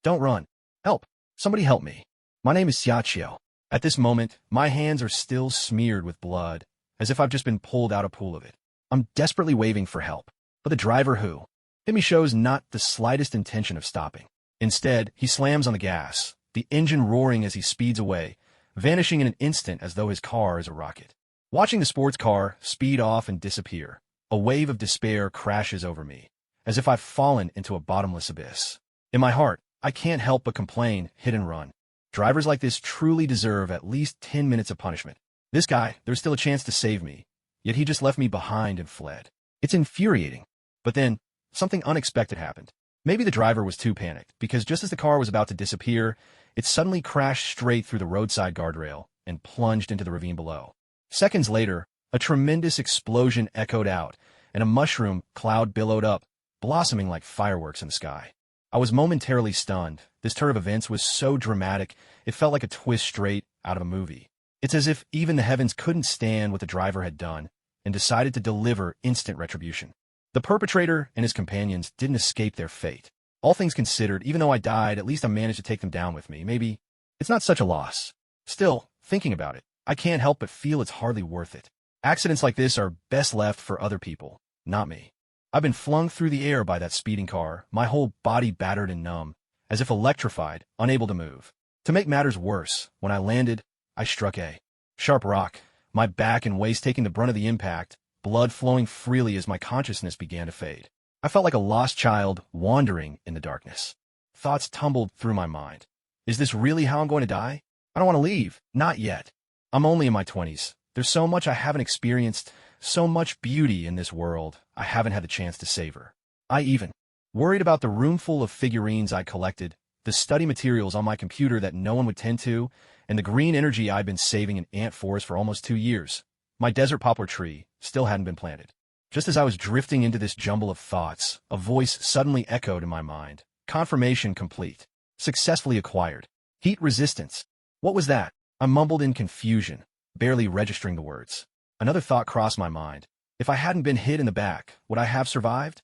Don't run. Help. Somebody help me. My name is Xia Qiu. At this moment, my hands are still smeared with blood, as if I've just been pulled out a pool of it. I'm desperately waving for help, but the driver who hit me shows not the slightest intention of stopping. Instead, he slams on the gas, the engine roaring as he speeds away, vanishing in an instant as though his car is a rocket. Watching the sports car speed off and disappear, a wave of despair crashes over me, as if I've fallen into a bottomless abyss. In my heart, I can't help but complain, hit and run. Drivers like this truly deserve at least 10 minutes of punishment. This guy, there's still a chance to save me, yet he just left me behind and fled. It's infuriating. But then, something unexpected happened. Maybe the driver was too panicked, because just as the car was about to disappear, it suddenly crashed straight through the roadside guardrail and plunged into the ravine below. Seconds later, a tremendous explosion echoed out, and a mushroom cloud billowed up, blossoming like fireworks in the sky. I was momentarily stunned. This turn of events was so dramatic, it felt like a twist straight out of a movie. It's as if even the heavens couldn't stand what the driver had done and decided to deliver instant retribution. The perpetrator and his companions didn't escape their fate. All things considered, even though I died, at least I managed to take them down with me. Maybe it's not such a loss. Still, thinking about it, I can't help but feel it's hardly worth it. Accidents like this are best left for other people, not me. I've been flung through the air by that speeding car, my whole body battered and numb, as if electrified, unable to move. To make matters worse, when I landed, I struck a sharp rock, my back and waist taking the brunt of the impact, blood flowing freely as my consciousness began to fade. I felt like a lost child wandering in the darkness. Thoughts tumbled through my mind. Is this really how I'm going to die? I don't want to leave. Not yet. I'm only in my 20s. There's so much I haven't experienced, so much beauty in this world I haven't had the chance to savor. I even worried about the roomful of figurines I collected, the study materials on my computer that no one would tend to, and the green energy I'd been saving in ant forests for almost 2 years. My desert poplar tree still hadn't been planted. Just as I was drifting into this jumble of thoughts, a voice suddenly echoed in my mind. Confirmation complete. Successfully acquired. Heat resistance. What was that? I mumbled in confusion, barely registering the words. Another thought crossed my mind. If I hadn't been hit in the back, would I have survived?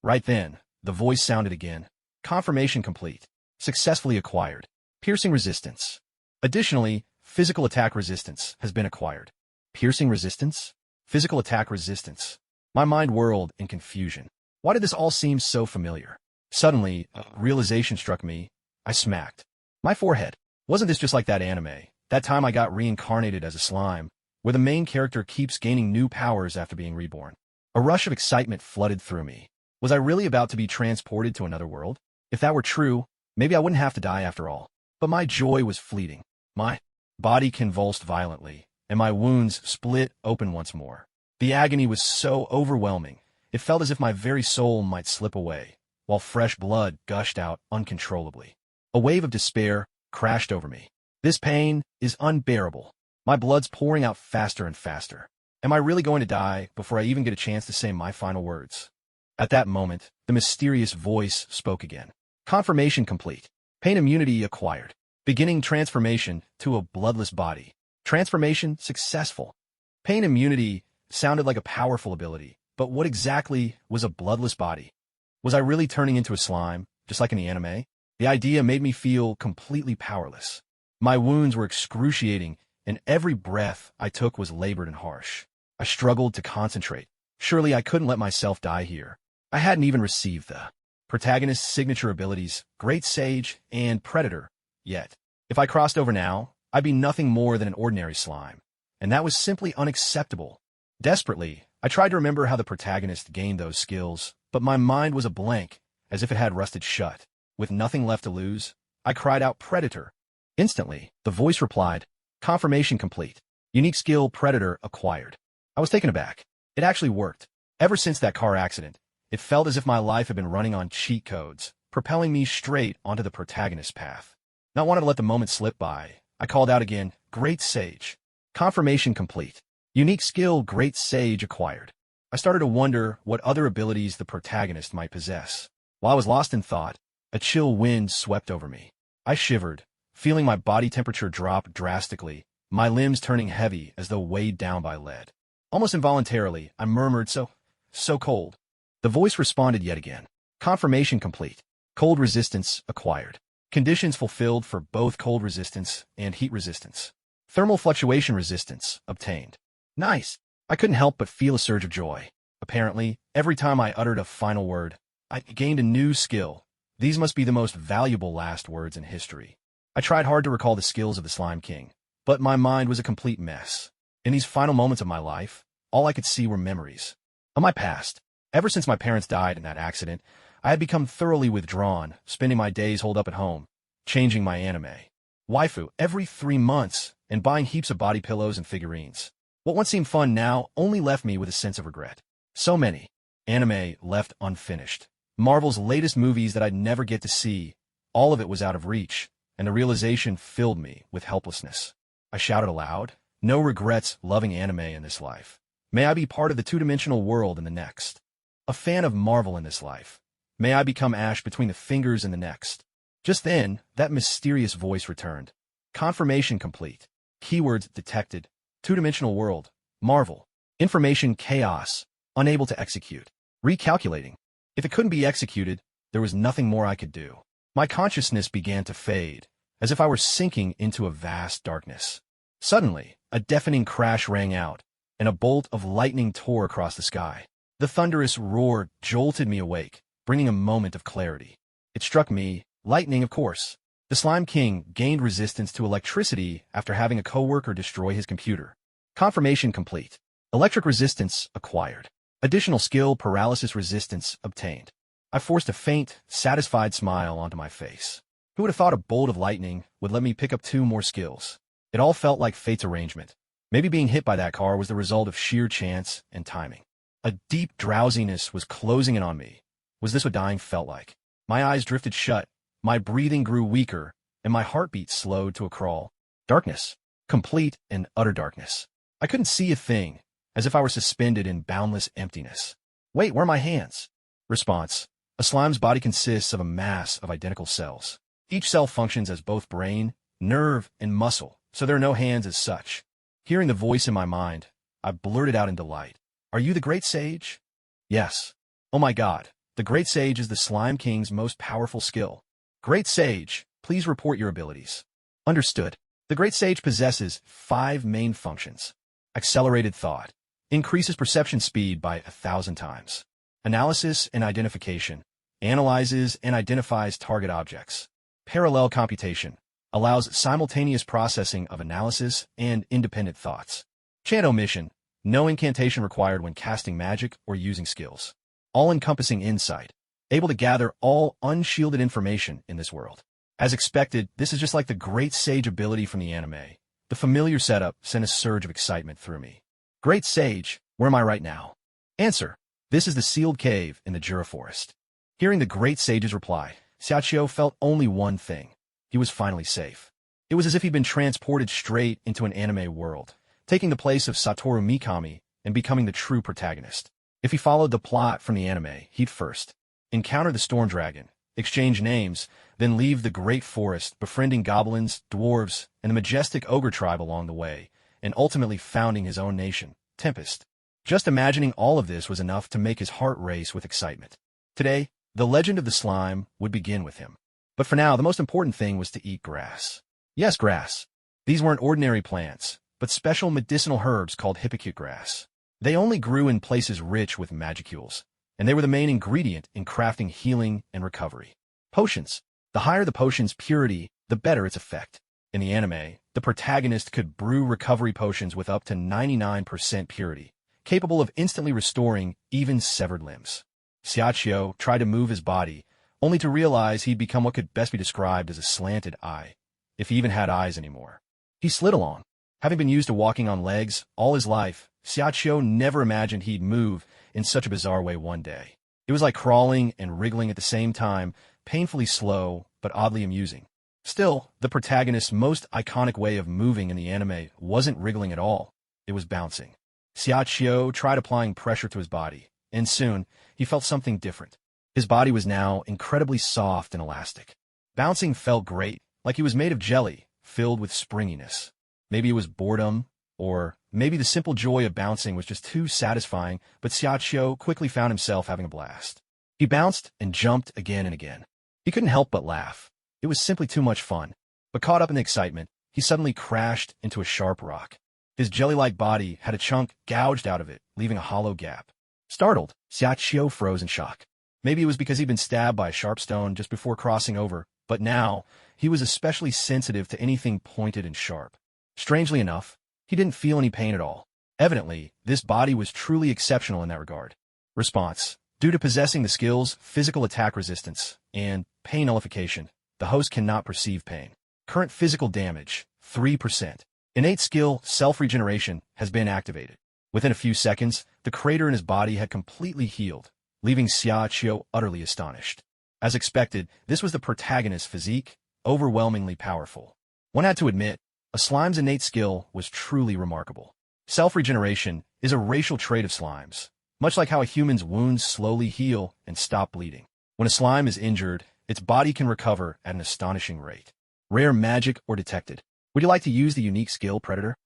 Right then, the voice sounded again. Confirmation complete. Successfully acquired. Piercing resistance. Additionally, physical attack resistance has been acquired. Piercing resistance? Physical attack resistance. My mind whirled in confusion. Why did this all seem so familiar? Suddenly, a realization struck me. I smacked my forehead. Wasn't this just like that anime? That time I got reincarnated as a slime, where the main character keeps gaining new powers after being reborn. A rush of excitement flooded through me. Was I really about to be transported to another world? If that were true, maybe I wouldn't have to die after all. But my joy was fleeting. My body convulsed violently, and my wounds split open once more. The agony was so overwhelming, it felt as if my very soul might slip away, while fresh blood gushed out uncontrollably. A wave of despair crashed over me. This pain is unbearable. My blood's pouring out faster and faster. Am I really going to die before I even get a chance to say my final words? At that moment, the mysterious voice spoke again. Confirmation complete. Pain immunity acquired. Beginning transformation to a bloodless body. Transformation successful. Pain immunity sounded like a powerful ability, but what exactly was a bloodless body? Was I really turning into a slime, just like in the anime? The idea made me feel completely powerless. My wounds were excruciating, and every breath I took was labored and harsh. I struggled to concentrate. Surely I couldn't let myself die here. I hadn't even received the protagonist's signature abilities, Great Sage and Predator, yet. If I crossed over now, I'd be nothing more than an ordinary slime, and that was simply unacceptable. Desperately, I tried to remember how the protagonist gained those skills, but my mind was a blank, as if it had rusted shut. With nothing left to lose, I cried out Predator. Instantly, the voice replied, Confirmation complete. Unique skill Predator acquired. I was taken aback. It actually worked. Ever since that car accident, it felt as if my life had been running on cheat codes, propelling me straight onto the protagonist's path. Not wanting to let the moment slip by, I called out again, Great Sage. Confirmation complete. Unique skill Great Sage acquired. I started to wonder what other abilities the protagonist might possess. While I was lost in thought, a chill wind swept over me. I shivered, feeling my body temperature drop drastically, my limbs turning heavy as though weighed down by lead. Almost involuntarily, I murmured, so cold. The voice responded yet again. Confirmation complete. Cold resistance acquired. Conditions fulfilled for both cold resistance and heat resistance. Thermal fluctuation resistance obtained. Nice. I couldn't help but feel a surge of joy. Apparently, every time I uttered a final word, I gained a new skill. These must be the most valuable last words in history. I tried hard to recall the skills of the Slime King, but my mind was a complete mess. In these final moments of my life, all I could see were memories of my past. Ever since my parents died in that accident, I had become thoroughly withdrawn, spending my days holed up at home, changing my anime waifu every 3 months, and buying heaps of body pillows and figurines. What once seemed fun now only left me with a sense of regret. So many anime left unfinished. Marvel's latest movies that I'd never get to see, all of it was out of reach, and the realization filled me with helplessness. I shouted aloud, no regrets loving anime in this life. May I be part of the two-dimensional world in the next. A fan of Marvel in this life. May I become Ash between the fingers in the next. Just then, that mysterious voice returned. Confirmation complete. Keywords detected. Two-dimensional world. Marvel. Information chaos. Unable to execute. Recalculating. If it couldn't be executed, there was nothing more I could do. My consciousness began to fade, as if I were sinking into a vast darkness. Suddenly, a deafening crash rang out, and a bolt of lightning tore across the sky. The thunderous roar jolted me awake, bringing a moment of clarity. It struck me, lightning of course. The Slime King gained resistance to electricity after having a coworker destroy his computer. Confirmation complete. Electric resistance acquired. Additional skill paralysis resistance obtained. I forced a faint, satisfied smile onto my face. Who would have thought a bolt of lightning would let me pick up 2 more skills? It all felt like fate's arrangement. Maybe being hit by that car was the result of sheer chance and timing. A deep drowsiness was closing in on me. Was this what dying felt like? My eyes drifted shut, my breathing grew weaker, and my heartbeat slowed to a crawl. Darkness. Complete and utter darkness. I couldn't see a thing, as if I were suspended in boundless emptiness. Wait, where are my hands? Response. A slime's body consists of a mass of identical cells. Each cell functions as both brain, nerve, and muscle, so there are no hands as such. Hearing the voice in my mind, I blurted out in delight. Are you the Great Sage? Yes. Oh my god, the Great Sage is the Slime King's most powerful skill. Great Sage, please report your abilities. Understood. The Great Sage possesses 5 main functions. Accelerated thought. Increases perception speed by 1,000 times. Analysis and identification. Analyzes and identifies target objects. Parallel computation. Allows simultaneous processing of analysis and independent thoughts. Chant omission. No incantation required when casting magic or using skills. All-encompassing insight. Able to gather all unshielded information in this world. As expected, this is just like the Great Sage ability from the anime. The familiar setup sent a surge of excitement through me. Great Sage, where am I right now? Answer. This is the sealed cave in the Jura Forest. Hearing the Great Sage's reply, Xia Qiu felt only one thing. He was finally safe. It was as if he'd been transported straight into an anime world, taking the place of Satoru Mikami and becoming the true protagonist. If he followed the plot from the anime, he'd first encounter the Storm Dragon, exchange names, then leave the Great Forest, befriending goblins, dwarves, and the majestic ogre tribe along the way, and ultimately founding his own nation, Tempest. Just imagining all of this was enough to make his heart race with excitement. Today, the legend of the slime would begin with him. But for now, the most important thing was to eat grass. Yes, grass. These weren't ordinary plants, but special medicinal herbs called hippocute grass. They only grew in places rich with magicules, and they were the main ingredient in crafting healing and recovery. Potions. The higher the potion's purity, the better its effect. In the anime, the protagonist could brew recovery potions with up to 99% purity, capable of instantly restoring even severed limbs. Xia Qiu tried to move his body, only to realize he'd become what could best be described as a slanted eye, if he even had eyes anymore. He slid along. Having been used to walking on legs all his life, Xia Qiu never imagined he'd move in such a bizarre way one day. It was like crawling and wriggling at the same time, painfully slow, but oddly amusing. Still, the protagonist's most iconic way of moving in the anime wasn't wriggling at all. It was bouncing. Xia Qiu tried applying pressure to his body, and soon, he felt something different. His body was now incredibly soft and elastic. Bouncing felt great, like he was made of jelly, filled with springiness. Maybe it was boredom, or maybe the simple joy of bouncing was just too satisfying, but Xia Qiu quickly found himself having a blast. He bounced and jumped again and again. He couldn't help but laugh. It was simply too much fun. But caught up in the excitement, he suddenly crashed into a sharp rock. His jelly-like body had a chunk gouged out of it, leaving a hollow gap. Startled, Xia Qiu froze in shock. Maybe it was because he'd been stabbed by a sharp stone just before crossing over, but now he was especially sensitive to anything pointed and sharp. Strangely enough, he didn't feel any pain at all. Evidently, this body was truly exceptional in that regard. Response: due to possessing the skills physical attack resistance and pain nullification, the host cannot perceive pain. Current physical damage, 3%. Innate skill self-regeneration has been activated. Within a few seconds, the crater in his body had completely healed, leaving Xia Qiu utterly astonished. As expected, this was the protagonist's physique, overwhelmingly powerful. One had to admit, a slime's innate skill was truly remarkable. Self-regeneration is a racial trait of slimes, much like how a human's wounds slowly heal and stop bleeding. When a slime is injured, its body can recover at an astonishing rate. Rare magic or detected. Would you like to use the unique skill, Predator?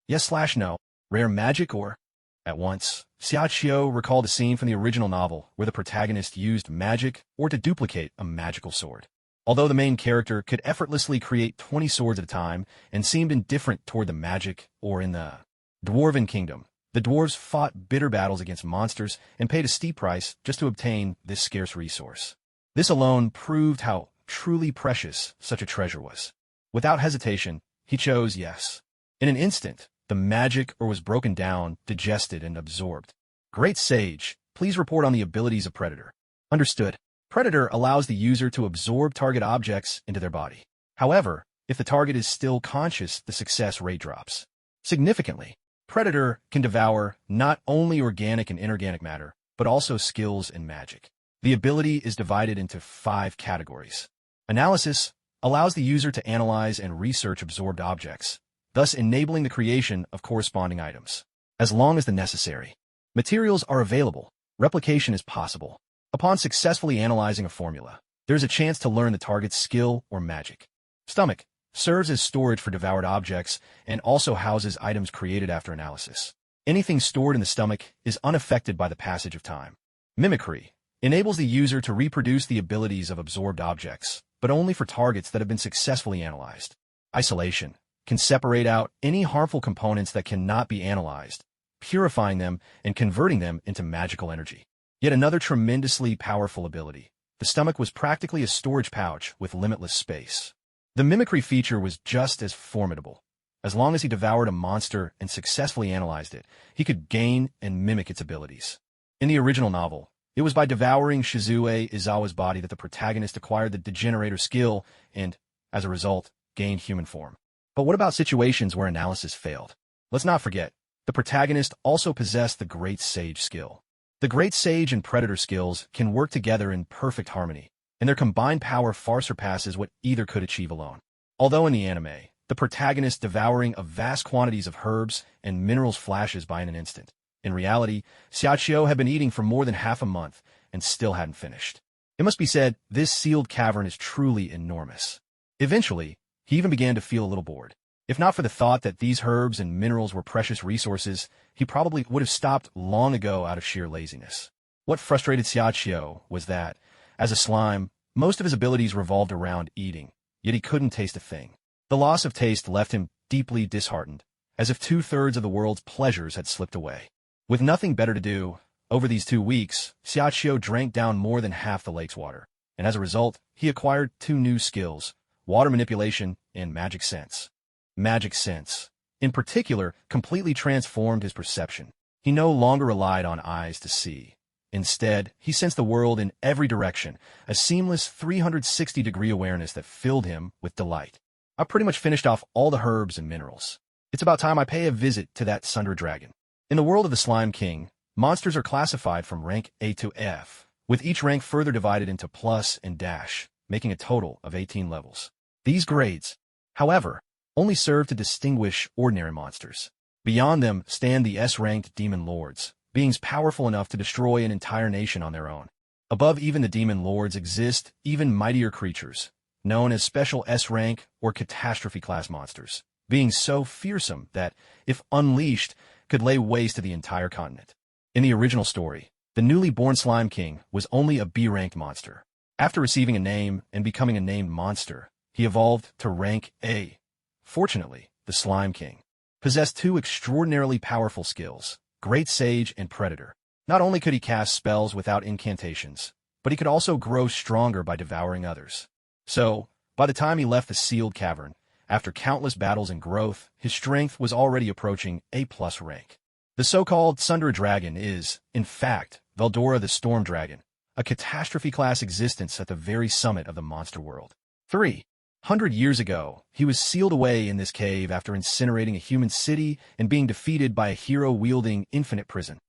Yes/no. Rare magic or? At once, Xia Qiu recalled a scene from the original novel where the protagonist used magic or to duplicate a magical sword. Although the main character could effortlessly create 20 swords at a time and seemed indifferent toward the magic or in the Dwarven Kingdom, the dwarves fought bitter battles against monsters and paid a steep price just to obtain this scarce resource. This alone proved how truly precious such a treasure was. Without hesitation, he chose yes. In an instant, the magic ore was broken down, digested, and absorbed. Great Sage, please report on the abilities of Predator. Understood. Predator allows the user to absorb target objects into their body. However, if the target is still conscious, the success rate drops. Significantly, Predator can devour not only organic and inorganic matter, but also skills and magic. The ability is divided into 5 categories. Analysis allows the user to analyze and research absorbed objects, thus enabling the creation of corresponding items. As long as the necessary materials are available, replication is possible. Upon successfully analyzing a formula, there is a chance to learn the target's skill or magic. Stomach serves as storage for devoured objects and also houses items created after analysis. Anything stored in the stomach is unaffected by the passage of time. Mimicry enables the user to reproduce the abilities of absorbed objects, but only for targets that have been successfully analyzed. Isolation can separate out any harmful components that cannot be analyzed, purifying them and converting them into magical energy. Yet another tremendously powerful ability. The stomach was practically a storage pouch with limitless space. The mimicry feature was just as formidable. As long as he devoured a monster and successfully analyzed it, he could gain and mimic its abilities. In the original novel, it was by devouring Shizu Izawa's body that the protagonist acquired the degenerator skill and, as a result, gained human form. But what about situations where analysis failed? Let's not forget, the protagonist also possessed the Great Sage skill. The Great Sage and Predator skills can work together in perfect harmony, and their combined power far surpasses what either could achieve alone. Although in the anime, the protagonist devouring of vast quantities of herbs and minerals flashes by in an instant, in reality, Xia Qiu had been eating for more than half a month and still hadn't finished. It must be said, this sealed cavern is truly enormous. Eventually, he even began to feel a little bored. If not for the thought that these herbs and minerals were precious resources, he probably would have stopped long ago out of sheer laziness. What frustrated Xia Qiu was that, as a slime, most of his abilities revolved around eating, yet he couldn't taste a thing. The loss of taste left him deeply disheartened, as if 2/3 of the world's pleasures had slipped away. With nothing better to do, over these 2 weeks, Xia Qiu drank down more than half the lake's water, and as a result, he acquired 2 new skills: water manipulation and magic sense. Magic sense, in particular, completely transformed his perception. He no longer relied on eyes to see. Instead, he sensed the world in every direction, a seamless 360-degree awareness that filled him with delight. I pretty much finished off all the herbs and minerals. It's about time I pay a visit to that Sunder Dragon. In the world of the Slime King, monsters are classified from rank A to F, with each rank further divided into plus and dash, making a total of 18 levels. These grades, however, only serve to distinguish ordinary monsters. Beyond them stand the S-ranked demon lords, beings powerful enough to destroy an entire nation on their own. Above even the demon lords exist even mightier creatures, known as special S-rank or catastrophe-class monsters, beings so fearsome that, if unleashed, could lay waste to the entire continent. In the original story, the newly born Slime King was only a B-ranked monster. After receiving a name and becoming a named monster, he evolved to rank A. Fortunately, the Slime King possessed two extraordinarily powerful skills, Great Sage and Predator. Not only could he cast spells without incantations, but he could also grow stronger by devouring others. So, by the time he left the sealed cavern, after countless battles and growth, his strength was already approaching A+ rank. The so-called Sundra Dragon is, in fact, Veldora the Storm Dragon, a catastrophe-class existence at the very summit of the monster world. 300 years ago, he was sealed away in this cave after incinerating a human city and being defeated by a hero-wielding infinite prison.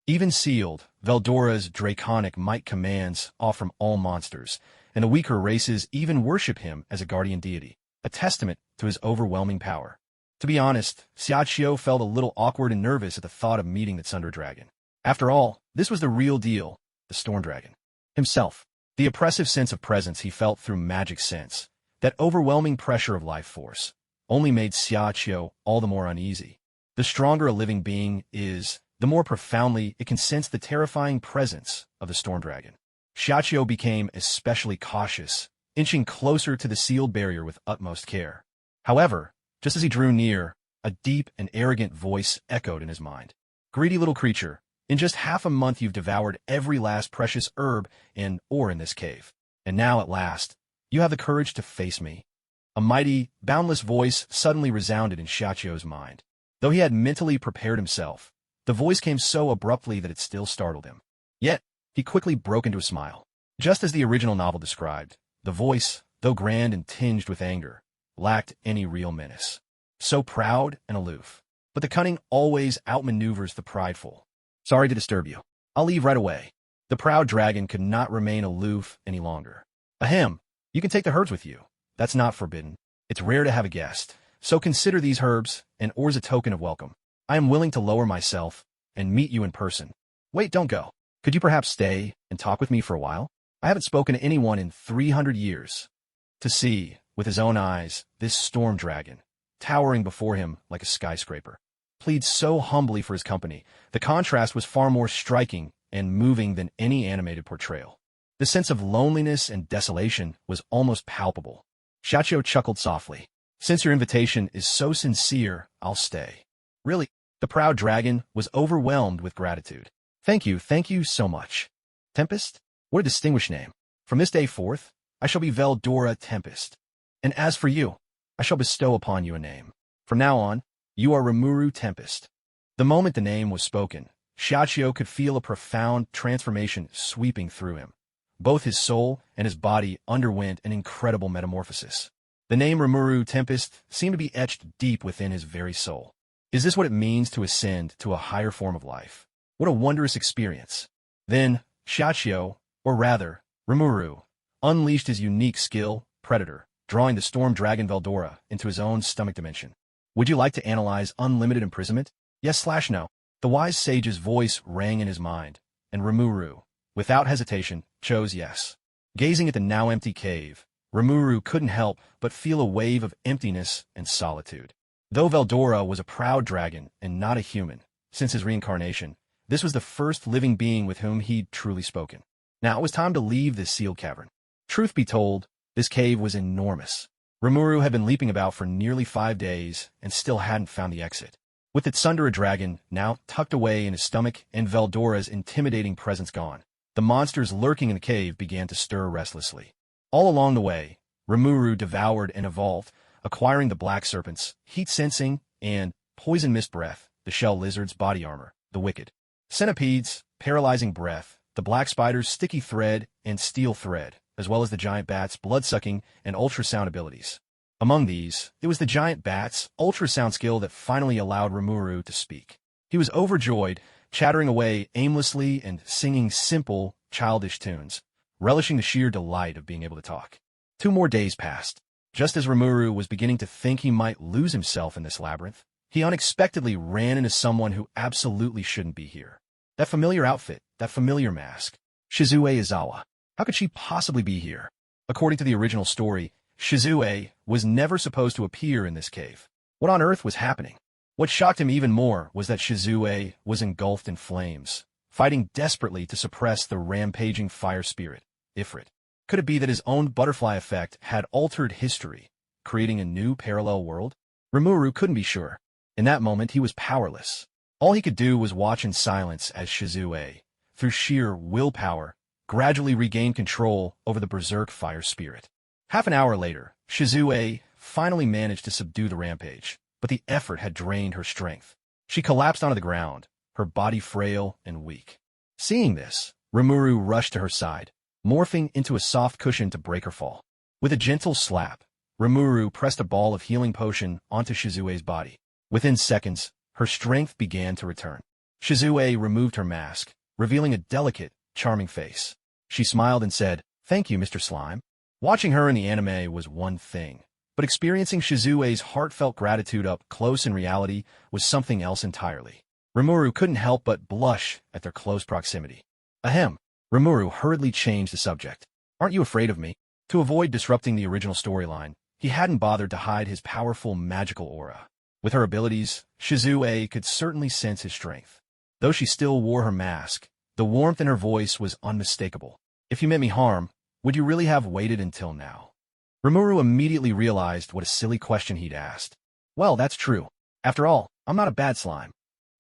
Even sealed, Veldora's draconic might commands awe from all monsters, and the weaker races even worship him as a guardian deity, a testament to his overwhelming power. To be honest, Xia Qiu felt a little awkward and nervous at the thought of meeting the Sundra Dragon. After all, this was the real deal, the Storm Dragon himself. The oppressive sense of presence he felt through magic sense, that overwhelming pressure of life force, only made Xia Qiu all the more uneasy. The stronger a living being is, the more profoundly it can sense the terrifying presence of the Storm Dragon. Xia Qiu became especially cautious, inching closer to the sealed barrier with utmost care. However, just as he drew near, a deep and arrogant voice echoed in his mind. "Greedy little creature, in just half a month you've devoured every last precious herb and ore in this cave. And now, at last, you have the courage to face me." A mighty, boundless voice suddenly resounded in Xia Qiu's mind. Though he had mentally prepared himself, the voice came so abruptly that it still startled him. Yet, he quickly broke into a smile. Just as the original novel described, the voice, though grand and tinged with anger, lacked any real menace. So proud and aloof. But the cunning always outmaneuvers the prideful. "Sorry to disturb you. I'll leave right away." The proud dragon could not remain aloof any longer. "Ahem, you can take the herbs with you. That's not forbidden. It's rare to have a guest, so consider these herbs and ores a token of welcome. I am willing to lower myself and meet you in person." "Wait, don't go. Could you perhaps stay and talk with me for a while? I haven't spoken to anyone in 300 years. To see, with his own eyes, this storm dragon, towering before him like a skyscraper, pleads so humbly for his company, the contrast was far more striking and moving than any animated portrayal. The sense of loneliness and desolation was almost palpable. Xia Qiu chuckled softly. "Since your invitation is so sincere, I'll stay." "Really?" The proud dragon was overwhelmed with gratitude. Thank you so much." "Tempest? What a distinguished name. From this day forth, I shall be Veldora Tempest. And as for you, I shall bestow upon you a name. From now on, you are Rimuru Tempest." The moment the name was spoken, Xia Qiu could feel a profound transformation sweeping through him. Both his soul and his body underwent an incredible metamorphosis. The name Rimuru Tempest seemed to be etched deep within his very soul. Is this what it means to ascend to a higher form of life? What a wondrous experience. Then, Xia Qiu, or rather, Remuru, unleashed his unique skill, Predator, drawing the storm dragon Veldora into his own stomach dimension. "Would you like to analyze unlimited imprisonment? Yes/no." The wise sage's voice rang in his mind, and Remuru, without hesitation, chose yes. Gazing at the now empty cave, Remuru couldn't help but feel a wave of emptiness and solitude. Though Veldora was a proud dragon and not a human, since his reincarnation, this was the first living being with whom he'd truly spoken. Now it was time to leave this sealed cavern. Truth be told, this cave was enormous. Rimuru had been leaping about for nearly 5 days and still hadn't found the exit. With its Sundra dragon now tucked away in his stomach and Veldora's intimidating presence gone, the monsters lurking in the cave began to stir restlessly. All along the way, Rimuru devoured and evolved, acquiring the black serpent's heat-sensing and poison mist breath, the shell lizard's body armor, the wicked centipede's paralyzing breath, the black spider's sticky thread and steel thread, as well as the giant bat's blood-sucking and ultrasound abilities. Among these, it was the giant bat's ultrasound skill that finally allowed Rimuru to speak. He was overjoyed, chattering away aimlessly and singing simple, childish tunes, relishing the sheer delight of being able to talk. 2 more days passed. Just as Rimuru was beginning to think he might lose himself in this labyrinth, he unexpectedly ran into someone who absolutely shouldn't be here. That familiar outfit, that familiar mask. Shizu Izawa. How could she possibly be here? According to the original story, Shizu was never supposed to appear in this cave. What on earth was happening? What shocked him even more was that Shizu was engulfed in flames, fighting desperately to suppress the rampaging fire spirit, Ifrit. Could it be that his own butterfly effect had altered history, creating a new parallel world? Rimuru couldn't be sure. In that moment, he was powerless. All he could do was watch in silence as Shizu, through sheer willpower, gradually regained control over the berserk fire spirit. Half an hour later, Shizu finally managed to subdue the rampage, but the effort had drained her strength. She collapsed onto the ground, her body frail and weak. Seeing this, Remuru rushed to her side, morphing into a soft cushion to break her fall. With a gentle slap, Remuru pressed a ball of healing potion onto Shizue's body. Within seconds, her strength began to return. Shizue removed her mask, revealing a delicate, charming face. She smiled and said, "Thank you, Mr. Slime." Watching her in the anime was one thing, but experiencing Shizue's heartfelt gratitude up close in reality was something else entirely. Rimuru couldn't help but blush at their close proximity. Ahem. Rimuru hurriedly changed the subject. "Aren't you afraid of me?" To avoid disrupting the original storyline, he hadn't bothered to hide his powerful magical aura. With her abilities, Shizu could certainly sense his strength. Though she still wore her mask, the warmth in her voice was unmistakable. "If you meant me harm, would you really have waited until now?" Rimuru immediately realized what a silly question he'd asked. "Well, that's true. After all, I'm not a bad slime."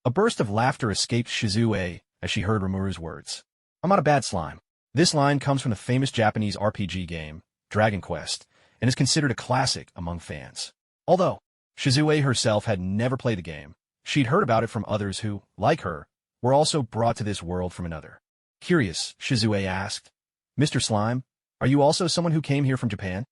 A burst of laughter escaped Shizu as she heard Rimuru's words. "I'm not a bad slime." This line comes from the famous Japanese RPG game, Dragon Quest, and is considered a classic among fans. Although Shizu herself had never played the game, she'd heard about it from others who, like her, were also brought to this world from another. Curious, Shizu asked, "Mr. Slime, are you also someone who came here from Japan?"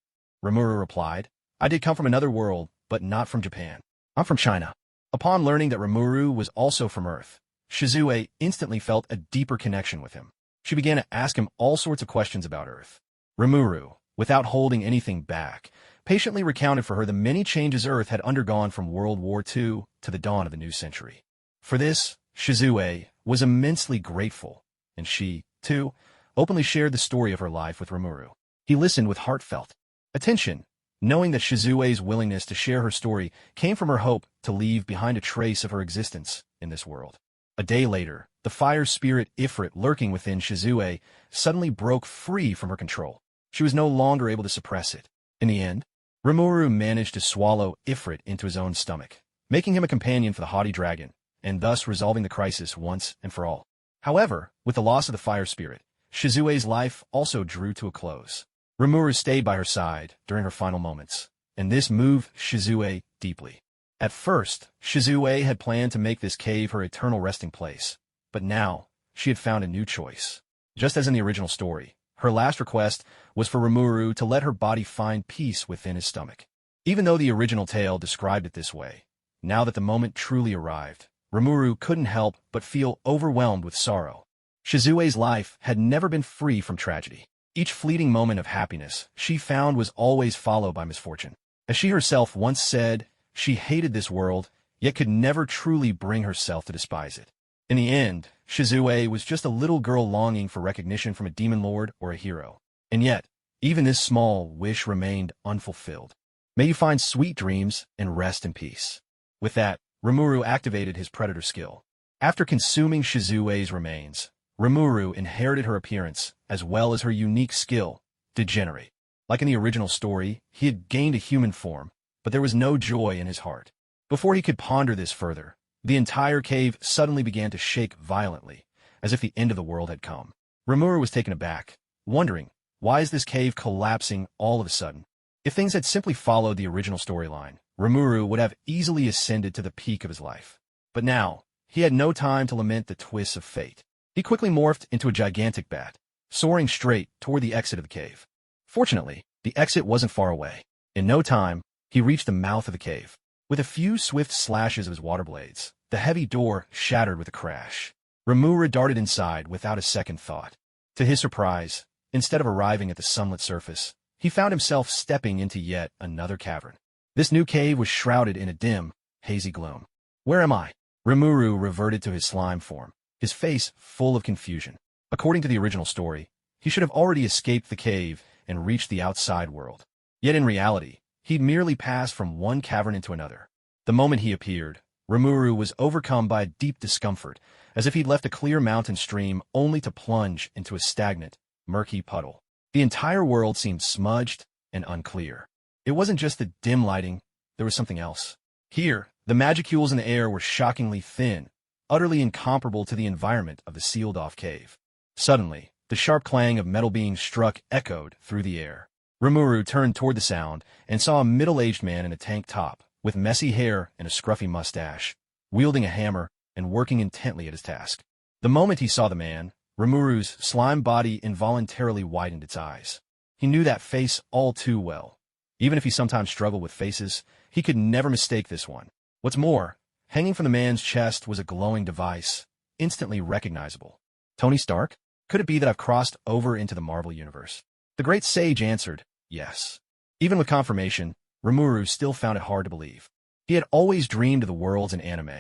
Remuru replied, "I did come from another world, but not from Japan. I'm from China." Upon learning that Remuru was also from Earth, Shizu instantly felt a deeper connection with him. She began to ask him all sorts of questions about Earth. Remuru, without holding anything back, patiently recounted for her the many changes Earth had undergone from World War II to the dawn of the new century. For this, Shizu was immensely grateful, and she, too, openly shared the story of her life with Rimuru. He listened with heartfelt attention, knowing that Shizue's willingness to share her story came from her hope to leave behind a trace of her existence in this world. A day later, the fire spirit Ifrit lurking within Shizu suddenly broke free from her control. She was no longer able to suppress it. In the end, Rimuru managed to swallow Ifrit into his own stomach, making him a companion for the haughty dragon, and thus resolving the crisis once and for all. However, with the loss of the fire spirit, Shizue's life also drew to a close. Rimuru stayed by her side during her final moments, and this moved Shizu deeply. At first, Shizu had planned to make this cave her eternal resting place, but now she had found a new choice. Just as in the original story, her last request was for Rimuru to let her body find peace within his stomach. Even though the original tale described it this way, now that the moment truly arrived, Rimuru couldn't help but feel overwhelmed with sorrow. Shizue's life had never been free from tragedy. Each fleeting moment of happiness she found was always followed by misfortune. As she herself once said, she hated this world, yet could never truly bring herself to despise it. In the end, Shizu was just a little girl longing for recognition from a demon lord or a hero. And yet, even this small wish remained unfulfilled. May you find sweet dreams and rest in peace. With that, Rimuru activated his predator skill. After consuming Shizue's remains, Rimuru inherited her appearance as well as her unique skill, Degenerate. Like in the original story, he had gained a human form, but there was no joy in his heart. Before he could ponder this further, the entire cave suddenly began to shake violently, as if the end of the world had come. Ramuru was taken aback, wondering, why is this cave collapsing all of a sudden? If things had simply followed the original storyline, Rimuru would have easily ascended to the peak of his life. But now, he had no time to lament the twists of fate. He quickly morphed into a gigantic bat, soaring straight toward the exit of the cave. Fortunately, the exit wasn't far away. In no time, he reached the mouth of the cave. With a few swift slashes of his water blades, the heavy door shattered with a crash. Remuru darted inside without a second thought. To his surprise, instead of arriving at the sunlit surface, he found himself stepping into yet another cavern. This new cave was shrouded in a dim, hazy gloom. Where am I? Rimuru reverted to his slime form, his face full of confusion. According to the original story, he should have already escaped the cave and reached the outside world. Yet in reality, he'd merely passed from one cavern into another. The moment he appeared, Rimuru was overcome by a deep discomfort, as if he'd left a clear mountain stream only to plunge into a stagnant, murky puddle. The entire world seemed smudged and unclear. It wasn't just the dim lighting, there was something else. Here, the magicules in the air were shockingly thin, utterly incomparable to the environment of the sealed-off cave. Suddenly, the sharp clang of metal being struck echoed through the air. Rimuru turned toward the sound and saw a middle-aged man in a tank top, with messy hair and a scruffy mustache, wielding a hammer and working intently at his task. The moment he saw the man, Rimuru's slime body involuntarily widened its eyes. He knew that face all too well. Even if he sometimes struggled with faces, he could never mistake this one. What's more, hanging from the man's chest was a glowing device, instantly recognizable. Tony Stark? Could it be that I've crossed over into the Marvel Universe? The great sage answered, yes. Even with confirmation, Remuru still found it hard to believe. He had always dreamed of the worlds in anime,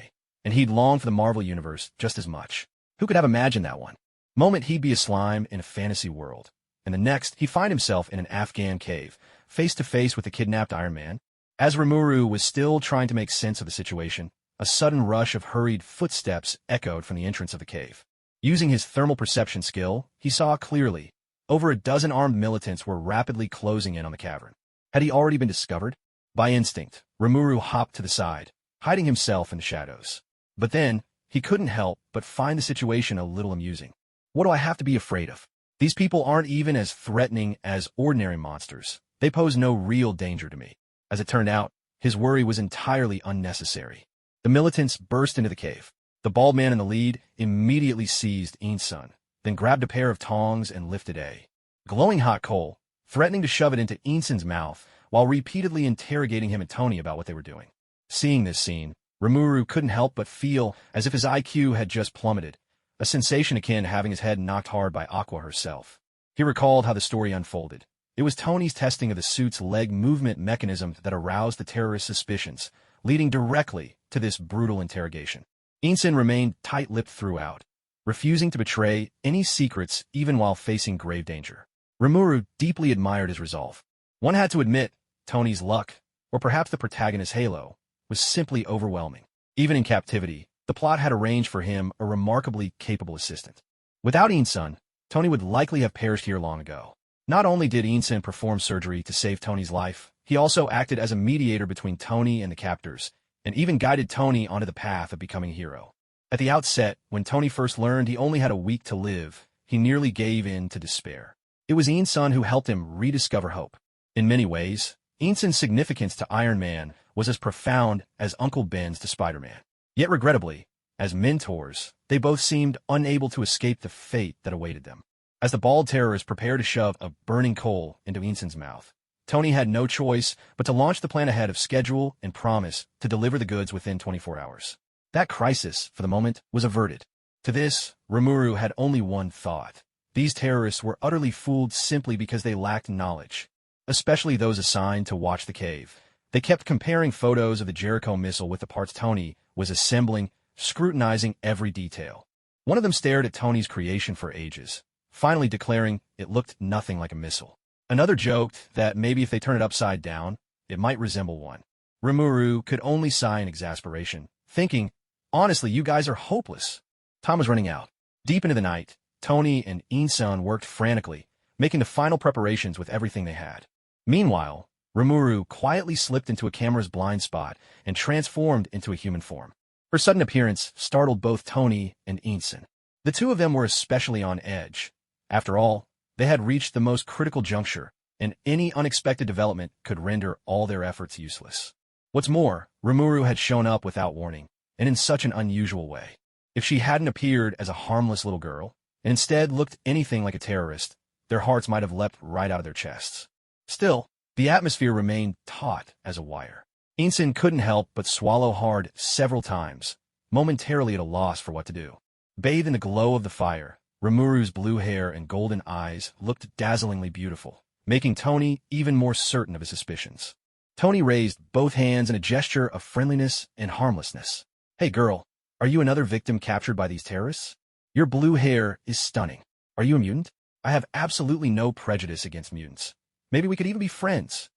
and he'd longed for the Marvel Universe just as much. Who could have imagined that one? Moment he'd be a slime in a fantasy world, and the next he'd find himself in an Afghan cave, face to face with the kidnapped Iron Man. As Rimuru was still trying to make sense of the situation, a sudden rush of hurried footsteps echoed from the entrance of the cave. Using his thermal perception skill, he saw clearly. Over a dozen armed militants were rapidly closing in on the cavern. Had he already been discovered? By instinct, Rimuru hopped to the side, hiding himself in the shadows. But then, he couldn't help but find the situation a little amusing. What do I have to be afraid of? These people aren't even as threatening as ordinary monsters. They pose no real danger to me. As it turned out, his worry was entirely unnecessary. The militants burst into the cave. The bald man in the lead immediately seized Insun, then grabbed a pair of tongs and lifted a glowing hot coal, threatening to shove it into Insun's mouth while repeatedly interrogating him and Tony about what they were doing. Seeing this scene, Rimuru couldn't help but feel as if his IQ had just plummeted, a sensation akin to having his head knocked hard by Aqua herself. He recalled how the story unfolded. It was Tony's testing of the suit's leg movement mechanism that aroused the terrorist's suspicions, leading directly to this brutal interrogation. Insun remained tight-lipped throughout, refusing to betray any secrets even while facing grave danger. Remuru deeply admired his resolve. One had to admit, Tony's luck, or perhaps the protagonist's halo, was simply overwhelming. Even in captivity, the plot had arranged for him a remarkably capable assistant. Without Insun, Tony would likely have perished here long ago. Not only did Insun perform surgery to save Tony's life, he also acted as a mediator between Tony and the captors, and even guided Tony onto the path of becoming a hero. At the outset, when Tony first learned he only had a week to live, he nearly gave in to despair. It was Insun who helped him rediscover hope. In many ways, Insun's significance to Iron Man was as profound as Uncle Ben's to Spider-Man. Yet regrettably, as mentors, they both seemed unable to escape the fate that awaited them. As the bald terrorist prepared to shove a burning coal into Insun's mouth, Tony had no choice but to launch the plan ahead of schedule and promise to deliver the goods within 24 hours. That crisis, for the moment, was averted. To this, Remuru had only one thought. These terrorists were utterly fooled simply because they lacked knowledge, especially those assigned to watch the cave. They kept comparing photos of the Jericho missile with the parts Tony was assembling, scrutinizing every detail. One of them stared at Tony's creation for ages, finally declaring it looked nothing like a missile. Another joked that maybe if they turn it upside down, it might resemble one. Rimuru could only sigh in exasperation, thinking, honestly, you guys are hopeless. Time was running out. Deep into the night, Tony and Insun worked frantically, making the final preparations with everything they had. Meanwhile, Rimuru quietly slipped into a camera's blind spot and transformed into a human form. Her sudden appearance startled both Tony and Insun. The two of them were especially on edge. After all, they had reached the most critical juncture, and any unexpected development could render all their efforts useless. What's more, Rimuru had shown up without warning, and in such an unusual way. If she hadn't appeared as a harmless little girl, and instead looked anything like a terrorist, their hearts might have leapt right out of their chests. Still, the atmosphere remained taut as a wire. Insun couldn't help but swallow hard several times, momentarily at a loss for what to do. Bathed in the glow of the fire, Rimuru's blue hair and golden eyes looked dazzlingly beautiful, making Tony even more certain of his suspicions. Tony raised both hands in a gesture of friendliness and harmlessness. Hey girl, are you another victim captured by these terrorists? Your blue hair is stunning. Are you a mutant? I have absolutely no prejudice against mutants. Maybe we could even be friends.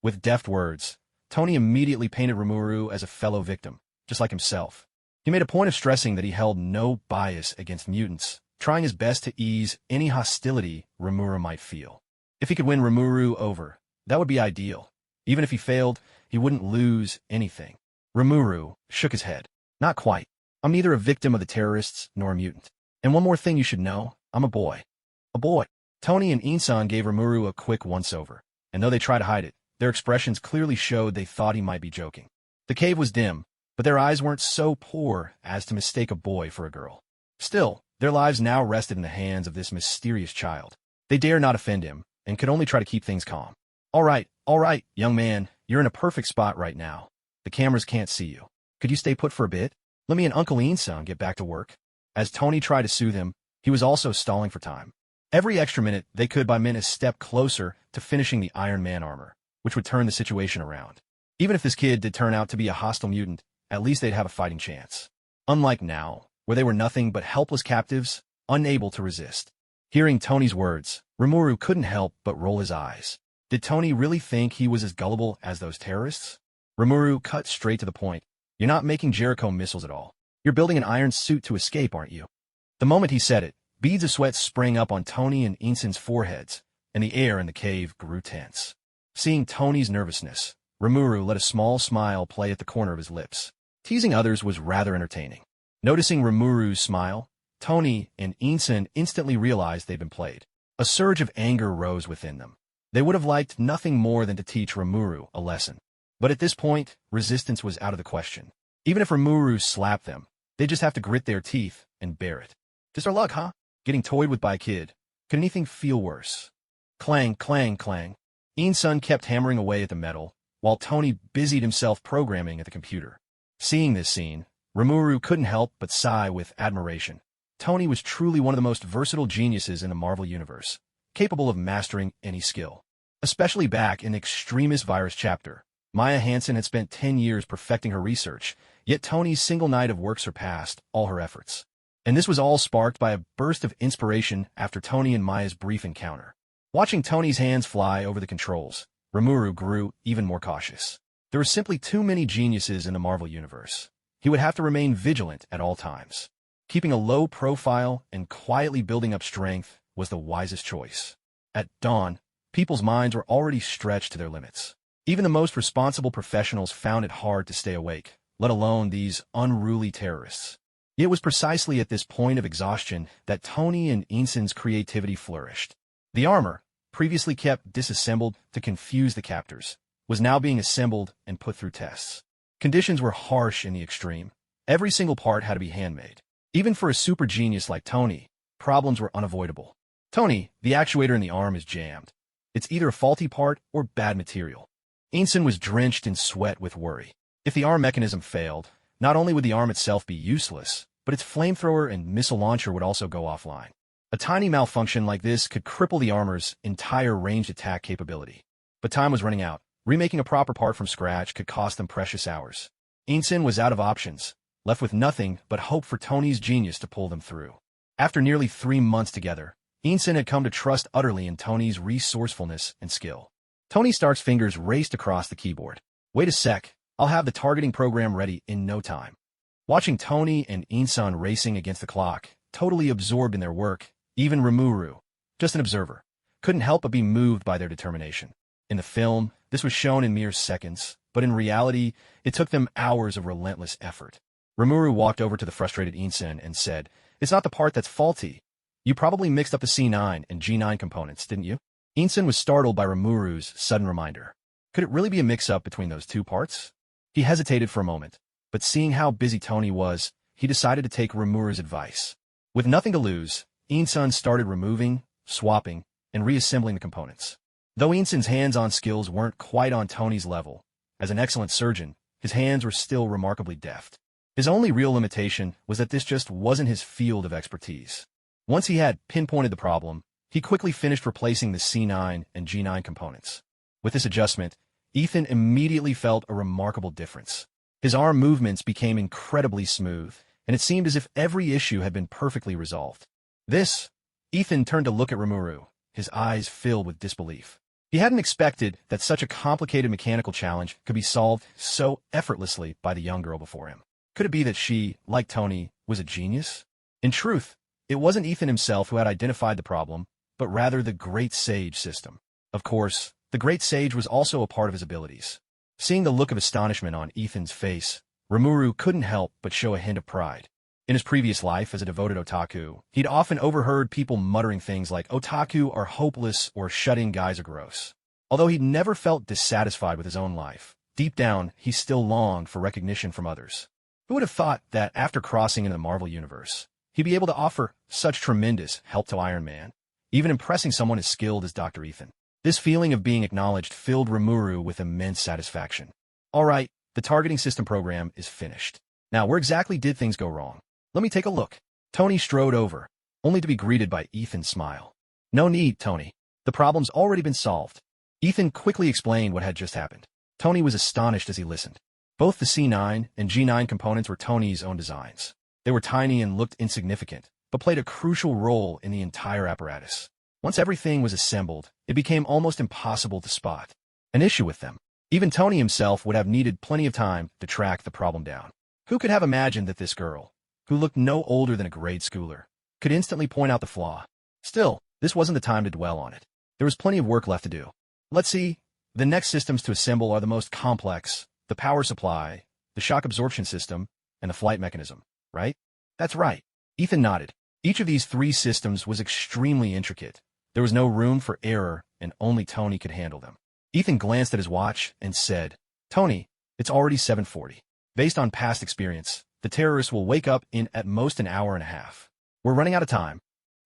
With deft words, Tony immediately painted Rimuru as a fellow victim, just like himself. He made a point of stressing that he held no bias against mutants, trying his best to ease any hostility Rimuru might feel. If he could win Rimuru over, that would be ideal. Even if he failed, he wouldn't lose anything. Remuru shook his head. Not quite. I'm neither a victim of the terrorists nor a mutant. And one more thing you should know, I'm a boy. A boy. Tony and Insan gave Rimuru a quick once-over, and though they tried to hide it, their expressions clearly showed they thought he might be joking. The cave was dim, but their eyes weren't so poor as to mistake a boy for a girl. Still, their lives now rested in the hands of this mysterious child. They dared not offend him, and could only try to keep things calm. All right, young man, you're in a perfect spot right now. The cameras can't see you. Could you stay put for a bit? Let me and Uncle Insan get back to work. As Tony tried to soothe him, he was also stalling for time. Every extra minute they could buy men a step closer to finishing the Iron Man armor, which would turn the situation around. Even if this kid did turn out to be a hostile mutant, at least they'd have a fighting chance. Unlike now, where they were nothing but helpless captives, unable to resist. Hearing Tony's words, Remuru couldn't help but roll his eyes. Did Tony really think he was as gullible as those terrorists? Remuru cut straight to the point. You're not making Jericho missiles at all. You're building an iron suit to escape, aren't you? The moment he said it, beads of sweat sprang up on Tony and Insan's foreheads, and the air in the cave grew tense. Seeing Tony's nervousness, Remuru let a small smile play at the corner of his lips. Teasing others was rather entertaining. Noticing Remuru's smile, Tony and Insan instantly realized they'd been played. A surge of anger rose within them. They would have liked nothing more than to teach Remuru a lesson. But at this point, resistance was out of the question. Even if Remuru slapped them, they'd just have to grit their teeth and bear it. Just our luck, huh? Getting toyed with by a kid. Could anything feel worse? Clang, clang, clang. Insan kept hammering away at the metal, while Tony busied himself programming at the computer. Seeing this scene, Remuru couldn't help but sigh with admiration. Tony was truly one of the most versatile geniuses in the Marvel Universe, capable of mastering any skill. Especially back in Extremis Virus chapter, Maya Hansen had spent 10 years perfecting her research, yet Tony's single night of work surpassed all her efforts. And this was all sparked by a burst of inspiration after Tony and Maya's brief encounter. Watching Tony's hands fly over the controls, Rimuru grew even more cautious. There were simply too many geniuses in the Marvel Universe. He would have to remain vigilant at all times. Keeping a low profile and quietly building up strength was the wisest choice. At dawn, people's minds were already stretched to their limits. Even the most responsible professionals found it hard to stay awake, let alone these unruly terrorists. It was precisely at this point of exhaustion that Tony and Insan's creativity flourished. The armor, previously kept disassembled to confuse the captors, was now being assembled and put through tests. Conditions were harsh in the extreme. Every single part had to be handmade. Even for a super genius like Tony, problems were unavoidable. Tony, the actuator in the arm is jammed. It's either a faulty part or bad material. Insan was drenched in sweat with worry. If the arm mechanism failed, not only would the arm itself be useless, but its flamethrower and missile launcher would also go offline. A tiny malfunction like this could cripple the armor's entire ranged attack capability. But time was running out. Remaking a proper part from scratch could cost them precious hours. Insan was out of options, left with nothing but hope for Tony's genius to pull them through. After nearly 3 months together, Insan had come to trust utterly in Tony's resourcefulness and skill. Tony Stark's fingers raced across the keyboard. Wait a sec, I'll have the targeting program ready in no time. Watching Tony and Insan racing against the clock, totally absorbed in their work, even Rimuru, just an observer, couldn't help but be moved by their determination. In the film, this was shown in mere seconds, but in reality, it took them hours of relentless effort. Rimuru walked over to the frustrated Insan and said, "It's not the part that's faulty. You probably mixed up the C9 and G9 components, didn't you?" Insan was startled by Rimuru's sudden reminder. Could it really be a mix-up between those two parts? He hesitated for a moment, but seeing how busy Tony was, he decided to take Rimuru's advice. With nothing to lose, Insan started removing, swapping, and reassembling the components. Though Insan's hands-on skills weren't quite on Tony's level, as an excellent surgeon, his hands were still remarkably deft. His only real limitation was that this just wasn't his field of expertise. Once he had pinpointed the problem, he quickly finished replacing the C9 and G9 components. With this adjustment, Ethan immediately felt a remarkable difference. His arm movements became incredibly smooth, and it seemed as if every issue had been perfectly resolved. Ethan turned to look at Remuru, his eyes filled with disbelief. He hadn't expected that such a complicated mechanical challenge could be solved so effortlessly by the young girl before him. Could it be that she, like Tony, was a genius? In truth, it wasn't Ethan himself who had identified the problem, but rather the Great Sage system. Of course, the great sage was also a part of his abilities. Seeing the look of astonishment on Ethan's face, Rimuru couldn't help but show a hint of pride. In his previous life as a devoted otaku, he'd often overheard people muttering things like otaku are hopeless or shut-in guys are gross. Although he'd never felt dissatisfied with his own life, deep down he still longed for recognition from others. Who would have thought that after crossing into the Marvel Universe, he'd be able to offer such tremendous help to Iron Man, even impressing someone as skilled as Dr. Ethan? This feeling of being acknowledged filled Rimuru with immense satisfaction. All right, the targeting system program is finished. Now, where exactly did things go wrong? Let me take a look. Tony strode over, only to be greeted by Ethan's smile. No need, Tony. The problem's already been solved. Ethan quickly explained what had just happened. Tony was astonished as he listened. Both the C9 and G9 components were Tony's own designs. They were tiny and looked insignificant, but played a crucial role in the entire apparatus. Once everything was assembled, it became almost impossible to spot an issue with them. Even Tony himself would have needed plenty of time to track the problem down. Who could have imagined that this girl, who looked no older than a grade schooler, could instantly point out the flaw? Still, this wasn't the time to dwell on it. There was plenty of work left to do. Let's see. The next systems to assemble are the most complex: the power supply, the shock absorption system, and the flight mechanism, right? That's right. Ethan nodded. Each of these three systems was extremely intricate. There was no room for error, and only Tony could handle them. Ethan glanced at his watch and said, Tony, it's already 7:40. Based on past experience, the terrorists will wake up in at most an hour and a half. We're running out of time.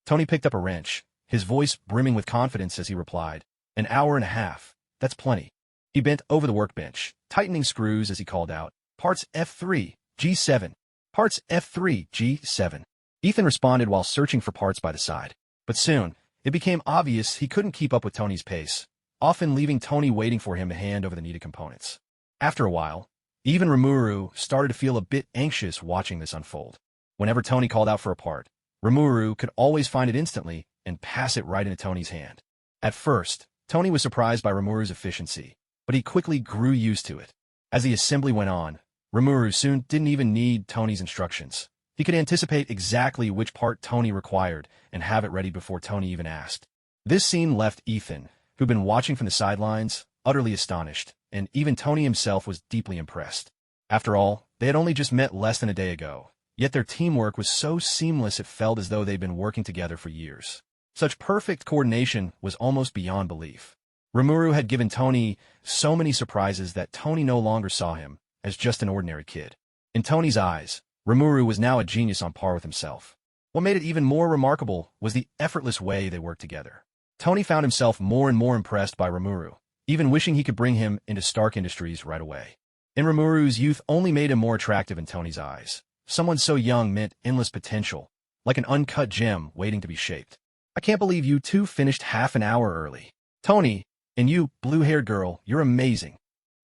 Tony picked up a wrench, his voice brimming with confidence as he replied, An hour and a half. That's plenty. He bent over the workbench, tightening screws as he called out, Parts F3, G7. Parts F3, G7. Ethan responded while searching for parts by the side. But soon, it became obvious he couldn't keep up with Tony's pace, often leaving Tony waiting for him to hand over the needed components. After a while, even Remuru started to feel a bit anxious watching this unfold. Whenever Tony called out for a part, Remuru could always find it instantly and pass it right into Tony's hand. At first, Tony was surprised by Remuru's efficiency, but he quickly grew used to it. As the assembly went on, Remuru soon didn't even need Tony's instructions. He could anticipate exactly which part Tony required and have it ready before Tony even asked. This scene left Ethan, who'd been watching from the sidelines, utterly astonished, and even Tony himself was deeply impressed. After all, they had only just met less than a day ago, yet their teamwork was so seamless it felt as though they'd been working together for years. Such perfect coordination was almost beyond belief. Rimuru had given Tony so many surprises that Tony no longer saw him as just an ordinary kid. In Tony's eyes, Rimuru was now a genius on par with himself. What made it even more remarkable was the effortless way they worked together. Tony found himself more and more impressed by Rimuru, even wishing he could bring him into Stark Industries right away. And Rimuru's youth only made him more attractive in Tony's eyes. Someone so young meant endless potential, like an uncut gem waiting to be shaped. I can't believe you two finished half an hour early. Tony, and you, blue-haired girl, you're amazing,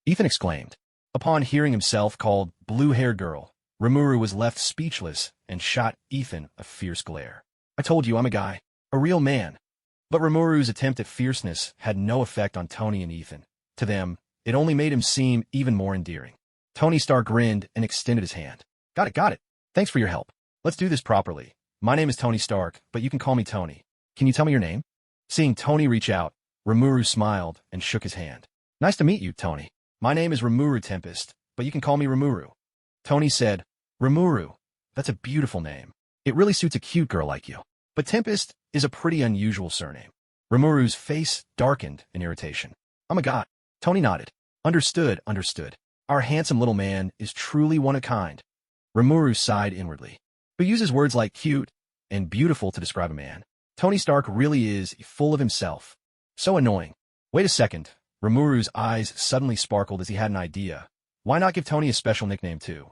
Ethan exclaimed. Upon hearing himself called blue-haired girl, Rimuru was left speechless and shot Ethan a fierce glare. I told you I'm a guy, a real man. But Rimuru's attempt at fierceness had no effect on Tony and Ethan. To them, it only made him seem even more endearing. Tony Stark grinned and extended his hand. Got it. Thanks for your help. Let's do this properly. My name is Tony Stark, but you can call me Tony. Can you tell me your name? Seeing Tony reach out, Rimuru smiled and shook his hand. Nice to meet you, Tony. My name is Rimuru Tempest, but you can call me Remuru. Tony said, Remuru, that's a beautiful name. It really suits a cute girl like you. But Tempest is a pretty unusual surname. Rimuru's face darkened in irritation. Oh my god. Tony nodded. Understood. Our handsome little man is truly one of a kind. Rimuru sighed inwardly. Who uses words like cute and beautiful to describe a man? Tony Stark really is full of himself. So annoying. Wait a second. Rimuru's eyes suddenly sparkled as he had an idea. Why not give Tony a special nickname too?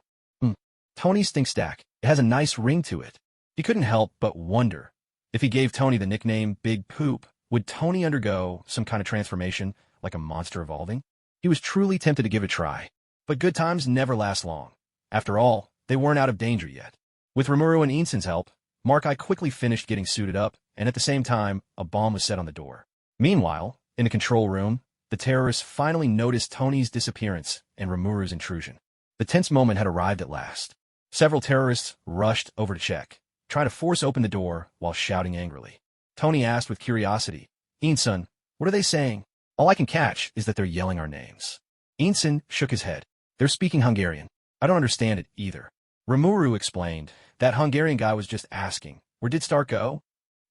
Tony Stinkstack. It has a nice ring to it. He couldn't help but wonder, if he gave Tony the nickname Big Poop, would Tony undergo some kind of transformation, like a monster evolving? He was truly tempted to give it a try. But good times never last long. After all, they weren't out of danger yet. With Ramuru and Eanson's help, Markai quickly finished getting suited up, and at the same time, a bomb was set on the door. Meanwhile, in the control room, the terrorists finally noticed Tony's disappearance and Rimuru's intrusion. The tense moment had arrived at last. Several terrorists rushed over to check, trying to force open the door while shouting angrily. Tony asked with curiosity, Eanson, What are they saying? All I can catch is that they're yelling our names. Einstein shook his head. They're speaking Hungarian. I don't understand it either. Remuru explained. That Hungarian guy was just asking, where did Stark go?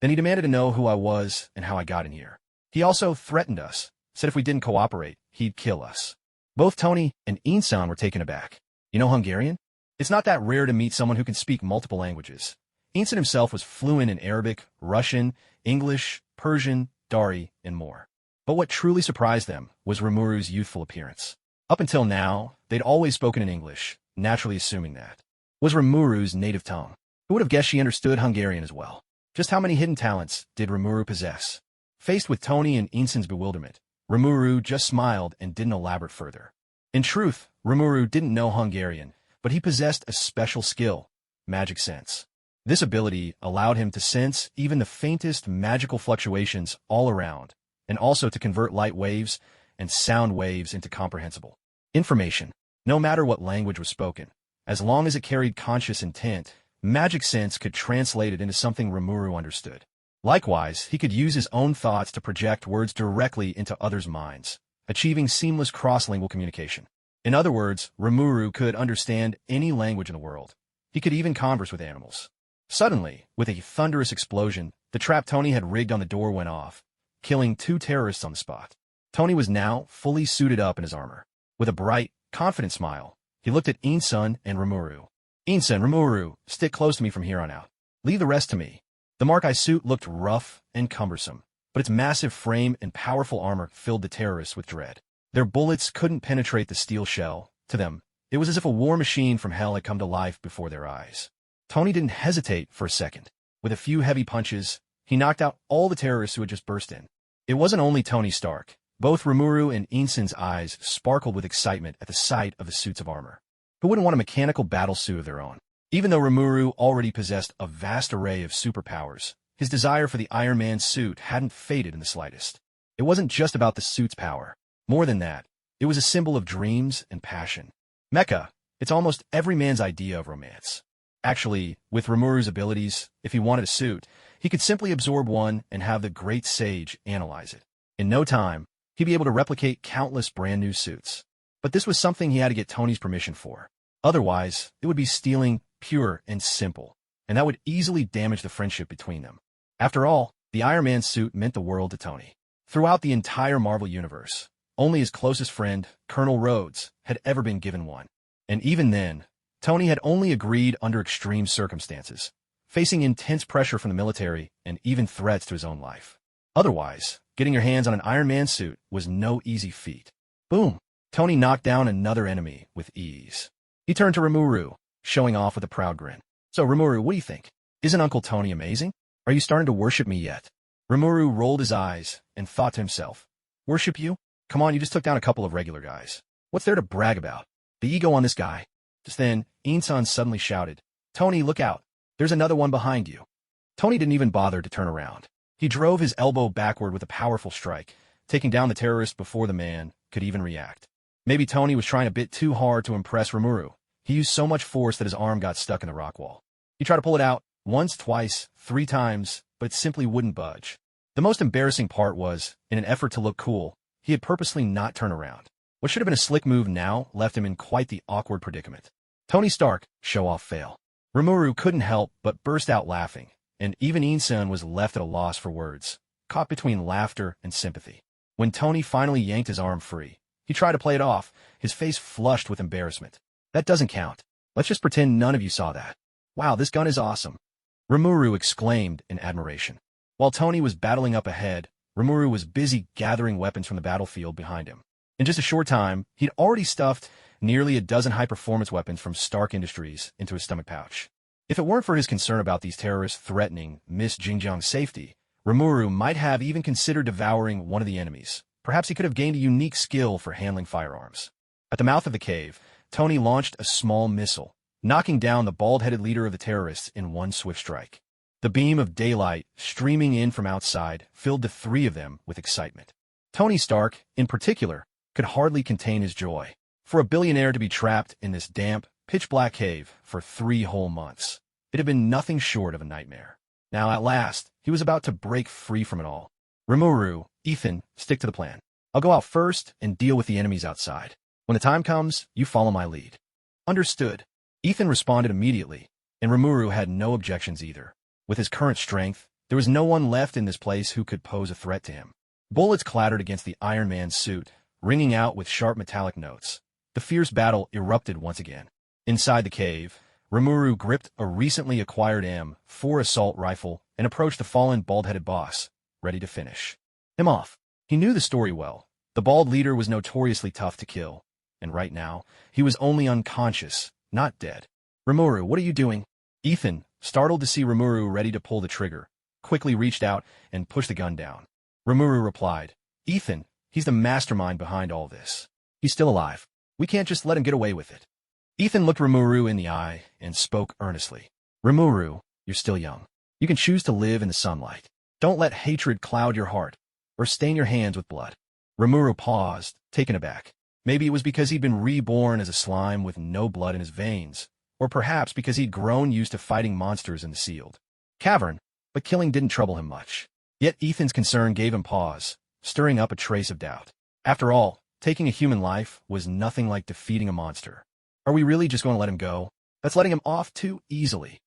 Then he demanded to know who I was and how I got in here. He also threatened us, said if we didn't cooperate, he'd kill us. Both Tony and Einstein were taken aback. You know Hungarian? It's not that rare to meet someone who can speak multiple languages. Einstein himself was fluent in Arabic, Russian, English, Persian, Dari, and more. But what truly surprised them was Rimuru's youthful appearance. Up until now, they'd always spoken in English, naturally assuming that was Rimuru's native tongue. Who would have guessed she understood Hungarian as well? Just how many hidden talents did Rimuru possess? Faced with Tony and Einstein's bewilderment, Rimuru just smiled and didn't elaborate further. In truth, Rimuru didn't know Hungarian, but he possessed a special skill, magic sense. This ability allowed him to sense even the faintest magical fluctuations all around, and also to convert light waves and sound waves into comprehensible information. No matter what language was spoken, as long as it carried conscious intent, magic sense could translate it into something Rimuru understood. Likewise, he could use his own thoughts to project words directly into others' minds, achieving seamless cross-lingual communication. In other words, Rimuru could understand any language in the world. He could even converse with animals. Suddenly, with a thunderous explosion, the trap Tony had rigged on the door went off, killing 2 terrorists on the spot. Tony was now fully suited up in his armor. With a bright, confident smile, he looked at Einstein and Rimuru. Einstein, Rimuru, stick close to me from here on out. Leave the rest to me. The Markai suit looked rough and cumbersome, but its massive frame and powerful armor filled the terrorists with dread. Their bullets couldn't penetrate the steel shell. To them, it was as if a war machine from hell had come to life before their eyes. Tony didn't hesitate for a second. With a few heavy punches, he knocked out all the terrorists who had just burst in. It wasn't only Tony Stark. Both Rimuru and Einstein's eyes sparkled with excitement at the sight of the suits of armor. Who wouldn't want a mechanical battle suit of their own? Even though Rimuru already possessed a vast array of superpowers, his desire for the Iron Man suit hadn't faded in the slightest. It wasn't just about the suit's power. More than that, it was a symbol of dreams and passion. Mecha, it's almost every man's idea of romance. Actually, with Rimuru's abilities, if he wanted a suit, he could simply absorb one and have the great sage analyze it. In no time, he'd be able to replicate countless brand new suits. But this was something he had to get Tony's permission for. Otherwise, it would be stealing pure and simple, and that would easily damage the friendship between them. After all, the Iron Man suit meant the world to Tony. Throughout the entire Marvel Universe, only his closest friend, Colonel Rhodes, had ever been given one. And even then, Tony had only agreed under extreme circumstances, facing intense pressure from the military and even threats to his own life. Otherwise, getting your hands on an Iron Man suit was no easy feat. Boom! Tony knocked down another enemy with ease. He turned to Rimuru, showing off with a proud grin. So, Rimuru, what do you think? Isn't Uncle Tony amazing? Are you starting to worship me yet? Rimuru rolled his eyes and thought to himself, worship you? Come on, you just took down a couple of regular guys. What's there to brag about? The ego on this guy. Just then, Einstein suddenly shouted, Tony, look out. There's another one behind you. Tony didn't even bother to turn around. He drove his elbow backward with a powerful strike, taking down the terrorist before the man could even react. Maybe Tony was trying a bit too hard to impress Rimuru. He used so much force that his arm got stuck in the rock wall. He tried to pull it out, once, twice, 3 times, but it simply wouldn't budge. The most embarrassing part was, in an effort to look cool, he had purposely not turned around. What should have been a slick move now left him in quite the awkward predicament. Tony Stark, show-off fail. Remuru couldn't help but burst out laughing, and even Einstein was left at a loss for words, caught between laughter and sympathy. When Tony finally yanked his arm free, he tried to play it off, his face flushed with embarrassment. That doesn't count. Let's just pretend none of you saw that. Wow, this gun is awesome. Rimuru exclaimed in admiration. While Tony was battling up ahead, Rimuru was busy gathering weapons from the battlefield behind him. In just a short time, he'd already stuffed nearly a dozen high-performance weapons from Stark Industries into his stomach pouch. If it weren't for his concern about these terrorists threatening Miss Xinjiang's safety, Rimuru might have even considered devouring one of the enemies. Perhaps he could have gained a unique skill for handling firearms. At the mouth of the cave, Tony launched a small missile, knocking down the bald-headed leader of the terrorists in one swift strike. The beam of daylight streaming in from outside filled the 3 of them with excitement. Tony Stark, in particular, could hardly contain his joy. For a billionaire to be trapped in this damp, pitch-black cave for 3 whole months, it had been nothing short of a nightmare. Now, at last, he was about to break free from it all. Rimuru, Ethan, stick to the plan. I'll go out first and deal with the enemies outside. When the time comes, you follow my lead. Understood. Ethan responded immediately, and Rimuru had no objections either. With his current strength, there was no one left in this place who could pose a threat to him. Bullets clattered against the Iron Man's suit, ringing out with sharp metallic notes. The fierce battle erupted once again. Inside the cave, Remuru gripped a recently acquired M4 assault rifle and approached the fallen bald-headed boss, ready to finish him off. He knew the story well. The bald leader was notoriously tough to kill, and right now, he was only unconscious, not dead. Remuru, what are you doing? Ethan, startled to see Remuru ready to pull the trigger, quickly reached out and pushed the gun down. Remuru replied, Ethan, he's the mastermind behind all this. He's still alive. We can't just let him get away with it. Ethan looked Rimuru in the eye and spoke earnestly. Rimuru, you're still young. You can choose to live in the sunlight. Don't let hatred cloud your heart or stain your hands with blood. Rimuru paused, taken aback. Maybe it was because he'd been reborn as a slime with no blood in his veins, or perhaps because he'd grown used to fighting monsters in the sealed cavern, but killing didn't trouble him much. Yet Ethan's concern gave him pause, stirring up a trace of doubt. After all, taking a human life was nothing like defeating a monster. Are we really just going to let him go? That's letting him off too easily.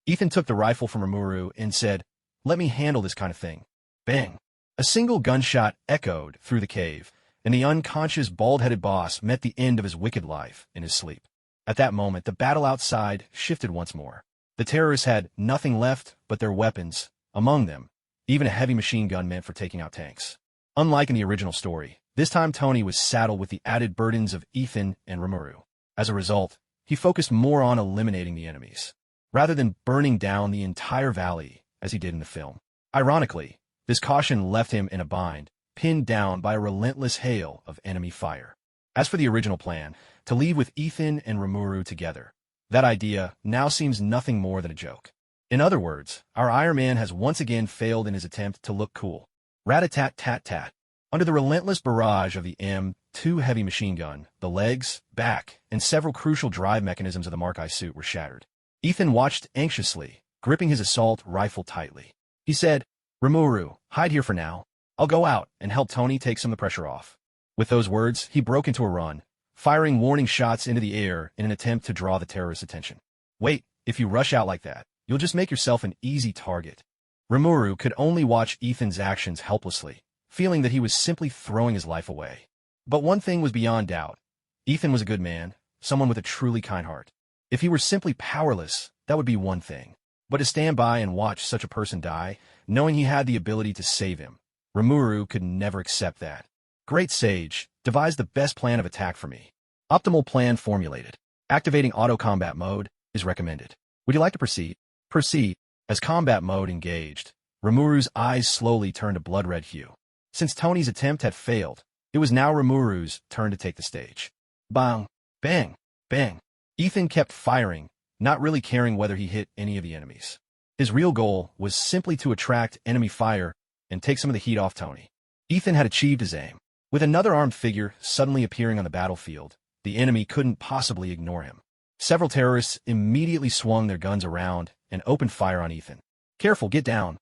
Ethan took the rifle from Rimuru and said, let me handle this kind of thing. Bang! A single gunshot echoed through the cave, and the unconscious bald-headed boss met the end of his wicked life in his sleep. At that moment, the battle outside shifted once more. The terrorists had nothing left but their weapons, among them, even a heavy machine gun meant for taking out tanks. Unlike in the original story, this time Tony was saddled with the added burdens of Ethan and Rimuru. As a result, he focused more on eliminating the enemies, rather than burning down the entire valley as he did in the film. Ironically, this caution left him in a bind, pinned down by a relentless hail of enemy fire. As for the original plan, to leave with Ethan and Remuru together, that idea now seems nothing more than a joke. In other words, our Iron Man has once again failed in his attempt to look cool. Rat-a-tat-tat-tat. Under the relentless barrage of the M2 heavy machine gun, the legs, back, and several crucial drive mechanisms of the Mark I suit were shattered. Ethan watched anxiously, gripping his assault rifle tightly. He said, Rimuru, hide here for now. I'll go out and help Tony take some of the pressure off. With those words, he broke into a run, firing warning shots into the air in an attempt to draw the terrorists' attention. Wait, if you rush out like that, you'll just make yourself an easy target. Rimuru could only watch Ethan's actions helplessly, feeling that he was simply throwing his life away. But one thing was beyond doubt. Ethan was a good man, someone with a truly kind heart. If he were simply powerless, that would be one thing. But to stand by and watch such a person die, knowing he had the ability to save him, Rimuru could never accept that. Great Sage, devise the best plan of attack for me. Optimal plan formulated. Activating auto combat mode is recommended. Would you like to proceed? Proceed. As combat mode engaged, Rimuru's eyes slowly turned a blood-red hue. Since Tony's attempt had failed, it was now Rimuru's turn to take the stage. Bang! Bang! Bang! Ethan kept firing, not really caring whether he hit any of the enemies. His real goal was simply to attract enemy fire and take some of the heat off Tony. Ethan had achieved his aim. With another armed figure suddenly appearing on the battlefield, the enemy couldn't possibly ignore him. Several terrorists immediately swung their guns around and opened fire on Ethan. Careful, get down!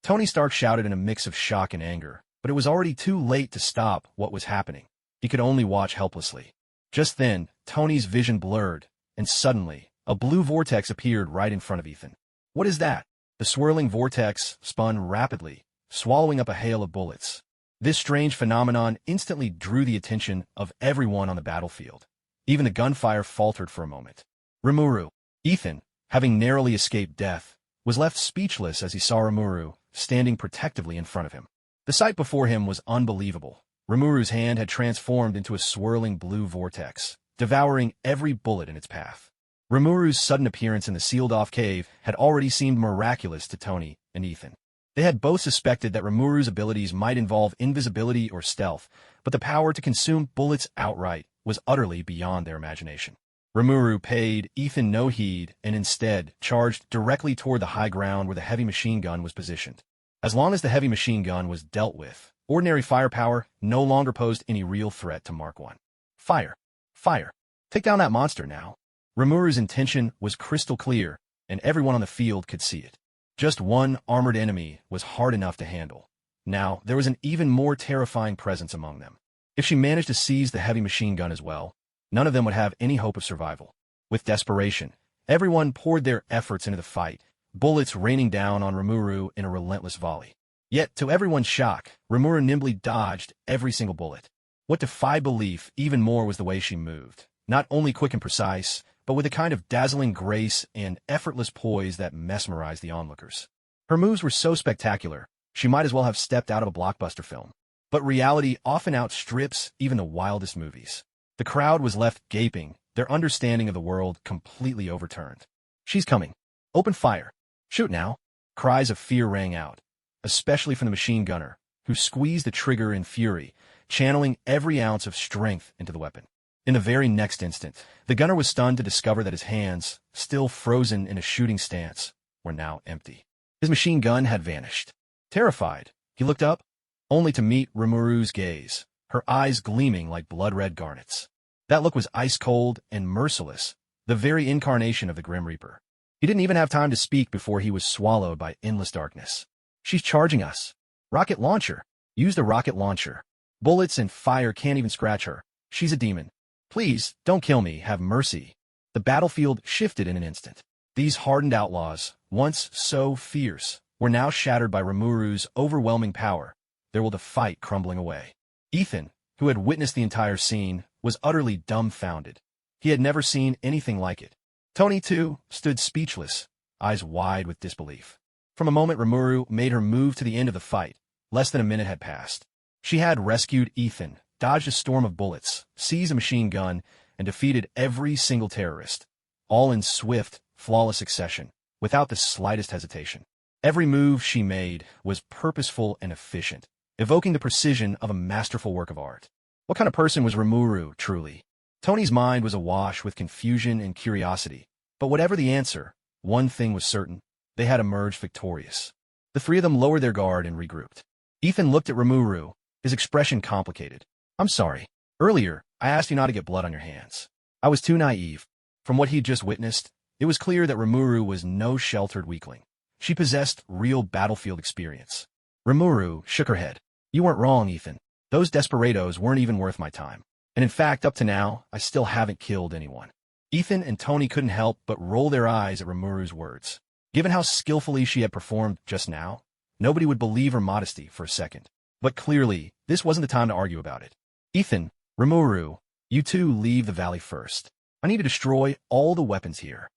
Tony Stark shouted in a mix of shock and anger, but it was already too late to stop what was happening. He could only watch helplessly. Just then, Tony's vision blurred, and suddenly, a blue vortex appeared right in front of Ethan. What is that? The swirling vortex spun rapidly, swallowing up a hail of bullets. This strange phenomenon instantly drew the attention of everyone on the battlefield. Even the gunfire faltered for a moment. Remuru, Ethan, having narrowly escaped death, was left speechless as he saw Remuru standing protectively in front of him. The sight before him was unbelievable. Remuru's hand had transformed into a swirling blue vortex, devouring every bullet in its path. Remuru's sudden appearance in the sealed-off cave had already seemed miraculous to Tony and Ethan. They had both suspected that Remuru's abilities might involve invisibility or stealth, but the power to consume bullets outright was utterly beyond their imagination. Remuru paid Ethan no heed and instead charged directly toward the high ground where the heavy machine gun was positioned. As long as the heavy machine gun was dealt with, ordinary firepower no longer posed any real threat to Mark I. Fire! Fire! Take down that monster now! Remuru's intention was crystal clear, and everyone on the field could see it. Just one armored enemy was hard enough to handle. Now, there was an even more terrifying presence among them. If she managed to seize the heavy machine gun as well, none of them would have any hope of survival. With desperation, everyone poured their efforts into the fight, bullets raining down on Rimuru in a relentless volley. Yet, to everyone's shock, Rimuru nimbly dodged every single bullet. What defied belief even more was the way she moved. Not only quick and precise, but with a kind of dazzling grace and effortless poise that mesmerized the onlookers. Her moves were so spectacular, she might as well have stepped out of a blockbuster film. But reality often outstrips even the wildest movies. The crowd was left gaping, their understanding of the world completely overturned. "She's coming. Open fire. Shoot now." Cries of fear rang out, especially from the machine gunner, who squeezed the trigger in fury, channeling every ounce of strength into the weapon. In the very next instant, the gunner was stunned to discover that his hands, still frozen in a shooting stance, were now empty. His machine gun had vanished. Terrified, he looked up, only to meet Rimuru's gaze, her eyes gleaming like blood-red garnets. That look was ice-cold and merciless, the very incarnation of the Grim Reaper. He didn't even have time to speak before he was swallowed by endless darkness. "She's charging us. Rocket launcher. Use the rocket launcher. Bullets and fire can't even scratch her. She's a demon. Please, don't kill me, have mercy." The battlefield shifted in an instant. These hardened outlaws, once so fierce, were now shattered by Rimuru's overwhelming power, their will to fight crumbling away. Ethan, who had witnessed the entire scene, was utterly dumbfounded. He had never seen anything like it. Tony, too, stood speechless, eyes wide with disbelief. From a moment Rimuru made her move to the end of the fight, less than a minute had passed. She had rescued Ethan, dodged a storm of bullets, seized a machine gun, and defeated every single terrorist, all in swift, flawless succession, without the slightest hesitation. Every move she made was purposeful and efficient, evoking the precision of a masterful work of art. What kind of person was Remuru, truly? Tony's mind was awash with confusion and curiosity, but whatever the answer, one thing was certain: they had emerged victorious. The three of them lowered their guard and regrouped. Ethan looked at Remuru, his expression complicated. "I'm sorry. Earlier, I asked you not to get blood on your hands. I was too naive." From what he'd just witnessed, it was clear that Remuru was no sheltered weakling. She possessed real battlefield experience. Remuru shook her head. "You weren't wrong, Ethan. Those desperados weren't even worth my time. And in fact, up to now, I still haven't killed anyone." Ethan and Tony couldn't help but roll their eyes at Rimuru's words. Given how skillfully she had performed just now, nobody would believe her modesty for a second. But clearly, this wasn't the time to argue about it. "Ethan, Rimuru, you two leave the valley first. I need to destroy all the weapons here."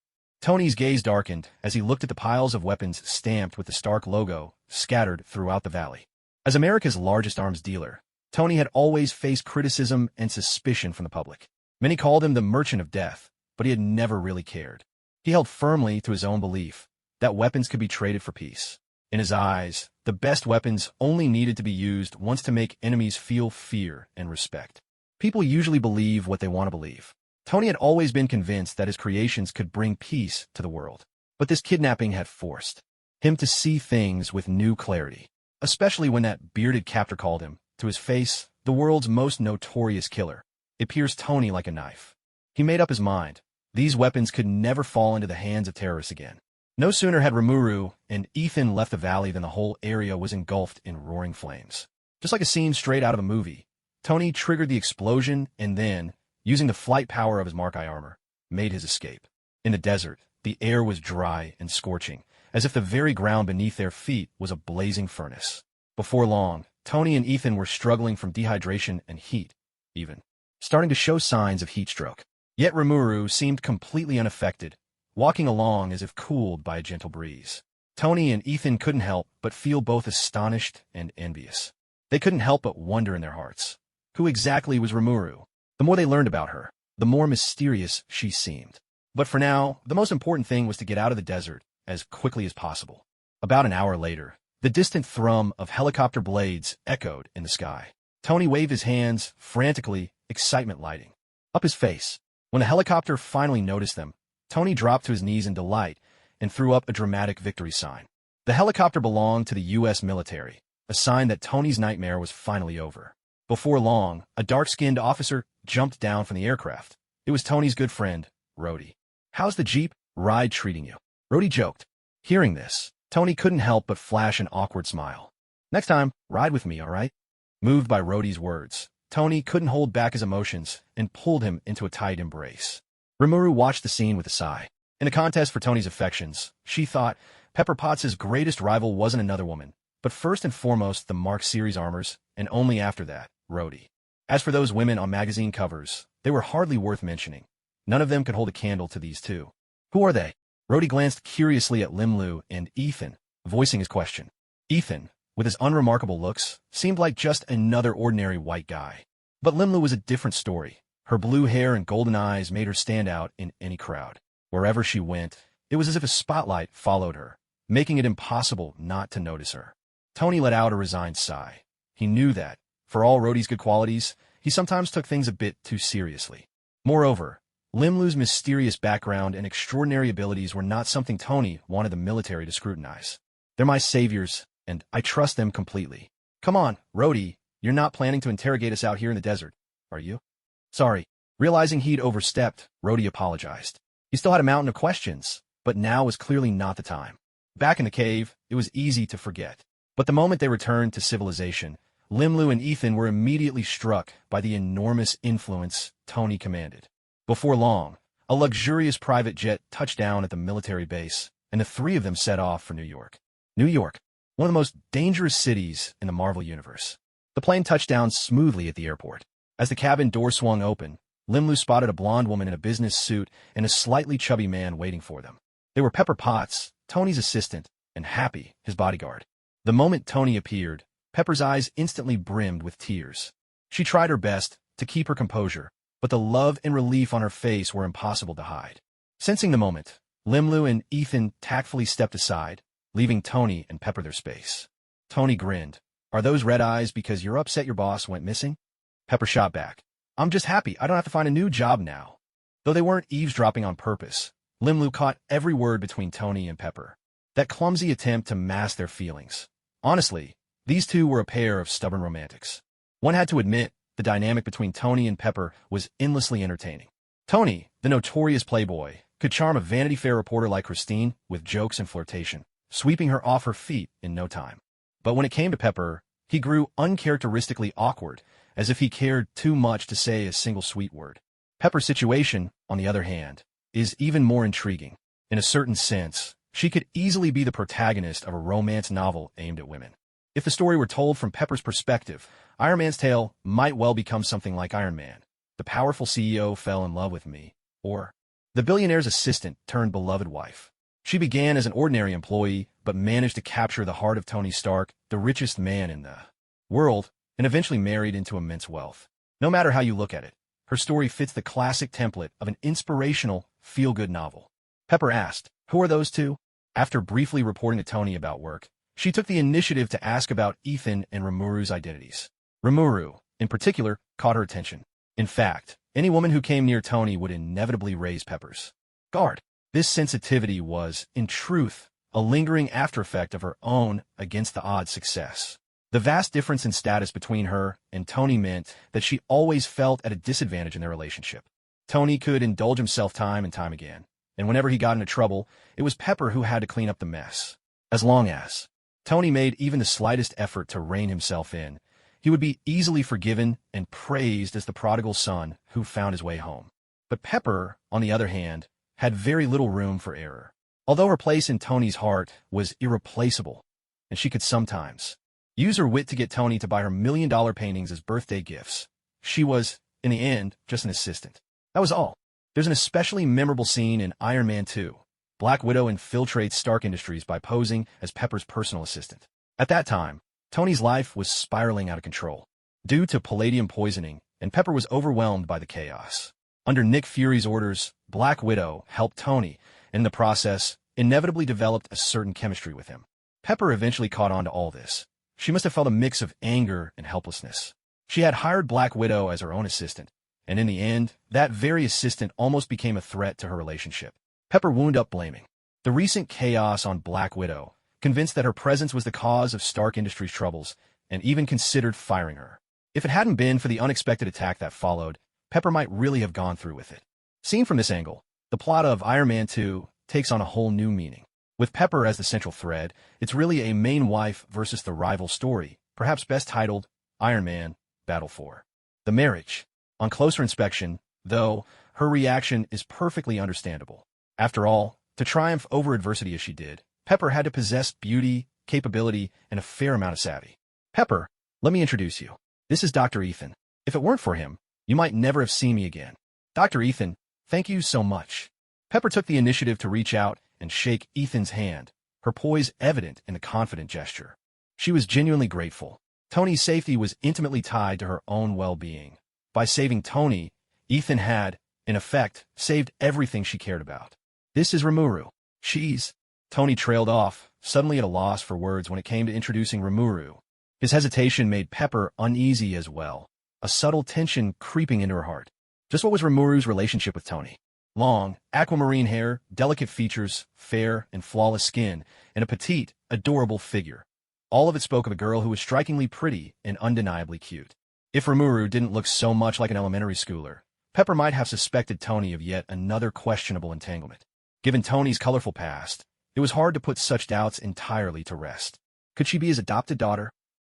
Tony's gaze darkened as he looked at the piles of weapons stamped with the Stark logo scattered throughout the valley. As America's largest arms dealer, Tony had always faced criticism and suspicion from the public. Many called him the Merchant of Death, but he had never really cared. He held firmly to his own belief that weapons could be traded for peace. In his eyes, the best weapons only needed to be used once to make enemies feel fear and respect. People usually believe what they want to believe. Tony had always been convinced that his creations could bring peace to the world, but this kidnapping had forced him to see things with new clarity, especially when that bearded captor called him, to his face, the world's most notorious killer. It pierced Tony like a knife. He made up his mind. These weapons could never fall into the hands of terrorists again. No sooner had Remuru and Ethan left the valley than the whole area was engulfed in roaring flames. Just like a scene straight out of a movie, Tony triggered the explosion and then, using the flight power of his Markai armor, made his escape. In the desert, the air was dry and scorching, as if the very ground beneath their feet was a blazing furnace. Before long, Tony and Ethan were struggling from dehydration and heat, even starting to show signs of heat stroke. Yet Rimuru seemed completely unaffected, walking along as if cooled by a gentle breeze. Tony and Ethan couldn't help but feel both astonished and envious. They couldn't help but wonder in their hearts, who exactly was Rimuru? The more they learned about her, the more mysterious she seemed. But for now, the most important thing was to get out of the desert as quickly as possible. About an hour later, the distant thrum of helicopter blades echoed in the sky. Tony waved his hands frantically, excitement lighting up his face. When the helicopter finally noticed them, Tony dropped to his knees in delight and threw up a dramatic victory sign. The helicopter belonged to the U.S. military, a sign that Tony's nightmare was finally over. Before long, a dark-skinned officer jumped down from the aircraft. It was Tony's good friend, Rhodey. "How's the Jeep ride treating you?" Rhodey joked. Hearing this, Tony couldn't help but flash an awkward smile. Next time, ride with me, all right? Moved by Rhodey's words, Tony couldn't hold back his emotions and pulled him into a tight embrace. Rimuru watched the scene with a sigh. In a contest for Tony's affections, she thought Pepper Potts' greatest rival wasn't another woman, but first and foremost the Mark series armors, and only after that, Rhodey. As for those women on magazine covers, they were hardly worth mentioning. None of them could hold a candle to these two. Who are they? Rhodey glanced curiously at Rimuru and Ethan, voicing his question. Ethan, with his unremarkable looks, seemed like just another ordinary white guy. But Rimuru was a different story. Her blue hair and golden eyes made her stand out in any crowd. Wherever she went, it was as if a spotlight followed her, making it impossible not to notice her. Tony let out a resigned sigh. He knew that, for all Rhodey's good qualities, he sometimes took things a bit too seriously. Moreover, Rimlu's mysterious background and extraordinary abilities were not something Tony wanted the military to scrutinize. They're my saviors, and I trust them completely. Come on, Rhodey, you're not planning to interrogate us out here in the desert, are you? Sorry. Realizing he'd overstepped, Rhodey apologized. He still had a mountain of questions, but now was clearly not the time. Back in the cave, it was easy to forget. But the moment they returned to civilization, Rimuru and Ethan were immediately struck by the enormous influence Tony commanded. Before long, a luxurious private jet touched down at the military base, and the three of them set off for New York. New York, one of the most dangerous cities in the Marvel Universe. The plane touched down smoothly at the airport. As the cabin door swung open, Rimuru spotted a blonde woman in a business suit and a slightly chubby man waiting for them. They were Pepper Potts, Tony's assistant, and Happy, his bodyguard. The moment Tony appeared, Pepper's eyes instantly brimmed with tears. She tried her best to keep her composure, but the love and relief on her face were impossible to hide. Sensing the moment, Rimuru and Ethan tactfully stepped aside, leaving Tony and Pepper their space. Tony grinned. Are those red eyes because you're upset your boss went missing? Pepper shot back. I'm just happy I don't have to find a new job now. Though they weren't eavesdropping on purpose, Rimuru caught every word between Tony and Pepper. That clumsy attempt to mask their feelings. Honestly, these two were a pair of stubborn romantics. One had to admit, the dynamic between Tony and Pepper was endlessly entertaining. Tony, the notorious playboy, could charm a Vanity Fair reporter like Christine with jokes and flirtation, sweeping her off her feet in no time. But when it came to Pepper, he grew uncharacteristically awkward, as if he cared too much to say a single sweet word. Pepper's situation, on the other hand, is even more intriguing. In a certain sense, she could easily be the protagonist of a romance novel aimed at women. If the story were told from Pepper's perspective, Iron Man's tale might well become something like Iron Man. The powerful CEO fell in love with me, or the billionaire's assistant turned beloved wife. She began as an ordinary employee, but managed to capture the heart of Tony Stark, the richest man in the world, and eventually married into immense wealth. No matter how you look at it, her story fits the classic template of an inspirational, feel-good novel. Pepper asked, "Who are those two?" After briefly reporting to Tony about work, she took the initiative to ask about Ethan and Rimuru's identities. Remuru, in particular, caught her attention. In fact, any woman who came near Tony would inevitably raise Pepper's guard. This sensitivity was, in truth, a lingering aftereffect of her own against-the-odds success. The vast difference in status between her and Tony meant that she always felt at a disadvantage in their relationship. Tony could indulge himself time and time again, and whenever he got into trouble, it was Pepper who had to clean up the mess. As long as Tony made even the slightest effort to rein himself in, he would be easily forgiven and praised as the prodigal son who found his way home. But Pepper, on the other hand, had very little room for error. Although her place in Tony's heart was irreplaceable, and she could sometimes use her wit to get Tony to buy her $1 million paintings as birthday gifts, she was, in the end, just an assistant. That was all. There's an especially memorable scene in Iron Man 2. Black Widow infiltrates Stark Industries by posing as Pepper's personal assistant. At that time, Tony's life was spiraling out of control due to palladium poisoning, and Pepper was overwhelmed by the chaos. Under Nick Fury's orders, Black Widow helped Tony, and in the process, inevitably developed a certain chemistry with him. Pepper eventually caught on to all this. She must have felt a mix of anger and helplessness. She had hired Black Widow as her own assistant, and in the end, that very assistant almost became a threat to her relationship. Pepper wound up blaming the recent chaos on Black Widow, convinced that her presence was the cause of Stark Industries' troubles, and even considered firing her. If it hadn't been for the unexpected attack that followed, Pepper might really have gone through with it. Seen from this angle, the plot of Iron Man 2 takes on a whole new meaning. With Pepper as the central thread, it's really a main wife versus the rival story, perhaps best titled Iron Man, Battle for the Marriage. On closer inspection, though, her reaction is perfectly understandable. After all, to triumph over adversity as she did, Pepper had to possess beauty, capability, and a fair amount of savvy. Pepper, let me introduce you. This is Dr. Ethan. If it weren't for him, you might never have seen me again. Dr. Ethan, thank you so much. Pepper took the initiative to reach out and shake Ethan's hand, her poise evident in the confident gesture. She was genuinely grateful. Tony's safety was intimately tied to her own well-being. By saving Tony, Ethan had, in effect, saved everything she cared about. This is Rimuru. She's... Tony trailed off, suddenly at a loss for words when it came to introducing Rimuru. His hesitation made Pepper uneasy as well, a subtle tension creeping into her heart. Just what was Rimuru's relationship with Tony? Long, aquamarine hair, delicate features, fair and flawless skin, and a petite, adorable figure. All of it spoke of a girl who was strikingly pretty and undeniably cute. If Rimuru didn't look so much like an elementary schooler, Pepper might have suspected Tony of yet another questionable entanglement. Given Tony's colorful past, it was hard to put such doubts entirely to rest. Could she be his adopted daughter?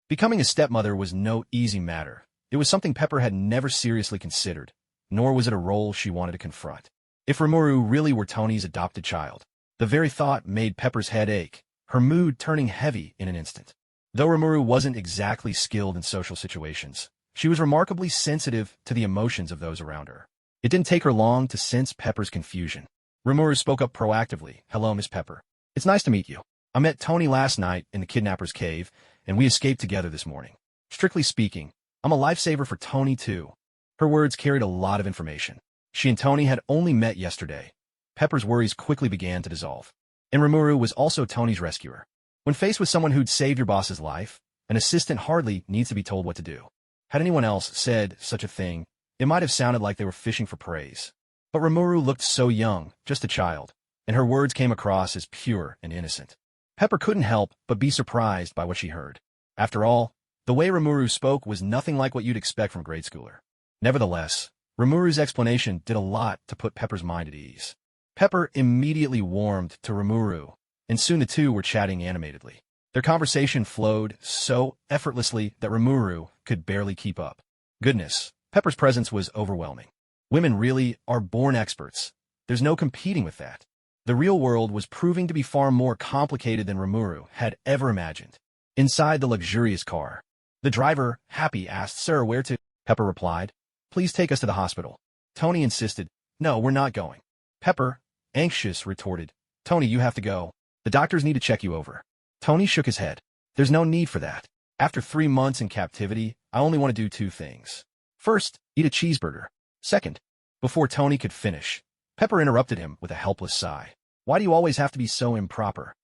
Becoming a stepmother was no easy matter. It was something Pepper had never seriously considered, nor was it a role she wanted to confront. If Remuru really were Tony's adopted child, the very thought made Pepper's head ache, her mood turning heavy in an instant. Though Remuru wasn't exactly skilled in social situations, she was remarkably sensitive to the emotions of those around her. It didn't take her long to sense Pepper's confusion. Remuru spoke up proactively. Hello, Miss Pepper. It's nice to meet you. I met Tony last night in the kidnapper's cave, and we escaped together this morning. Strictly speaking, I'm a lifesaver for Tony, too. Her words carried a lot of information. She and Tony had only met yesterday. Pepper's worries quickly began to dissolve. And Rimuru was also Tony's rescuer. When faced with someone who'd saved your boss's life, an assistant hardly needs to be told what to do. Had anyone else said such a thing, it might have sounded like they were fishing for praise. But Rimuru looked so young, just a child, and her words came across as pure and innocent. Pepper couldn't help but be surprised by what she heard. After all, the way Rimuru spoke was nothing like what you'd expect from a grade schooler. Nevertheless, Rimuru's explanation did a lot to put Pepper's mind at ease. Pepper immediately warmed to Rimuru, and soon the two were chatting animatedly. Their conversation flowed so effortlessly that Rimuru could barely keep up. Goodness, Pepper's presence was overwhelming. Women really are born experts. There's no competing with that. The real world was proving to be far more complicated than Remuru had ever imagined. Inside the luxurious car, the driver, happy, asked, "Sir, where to?" Pepper replied, "Please take us to the hospital." Tony insisted, "No, we're not going." Pepper, anxious, retorted, "Tony, you have to go. The doctors need to check you over." Tony shook his head. "There's no need for that. After 3 months in captivity, I only want to do 2 things. First, eat a cheeseburger. Second." Before Tony could finish, Pepper interrupted him with a helpless sigh. "Why do you always have to be so improper?"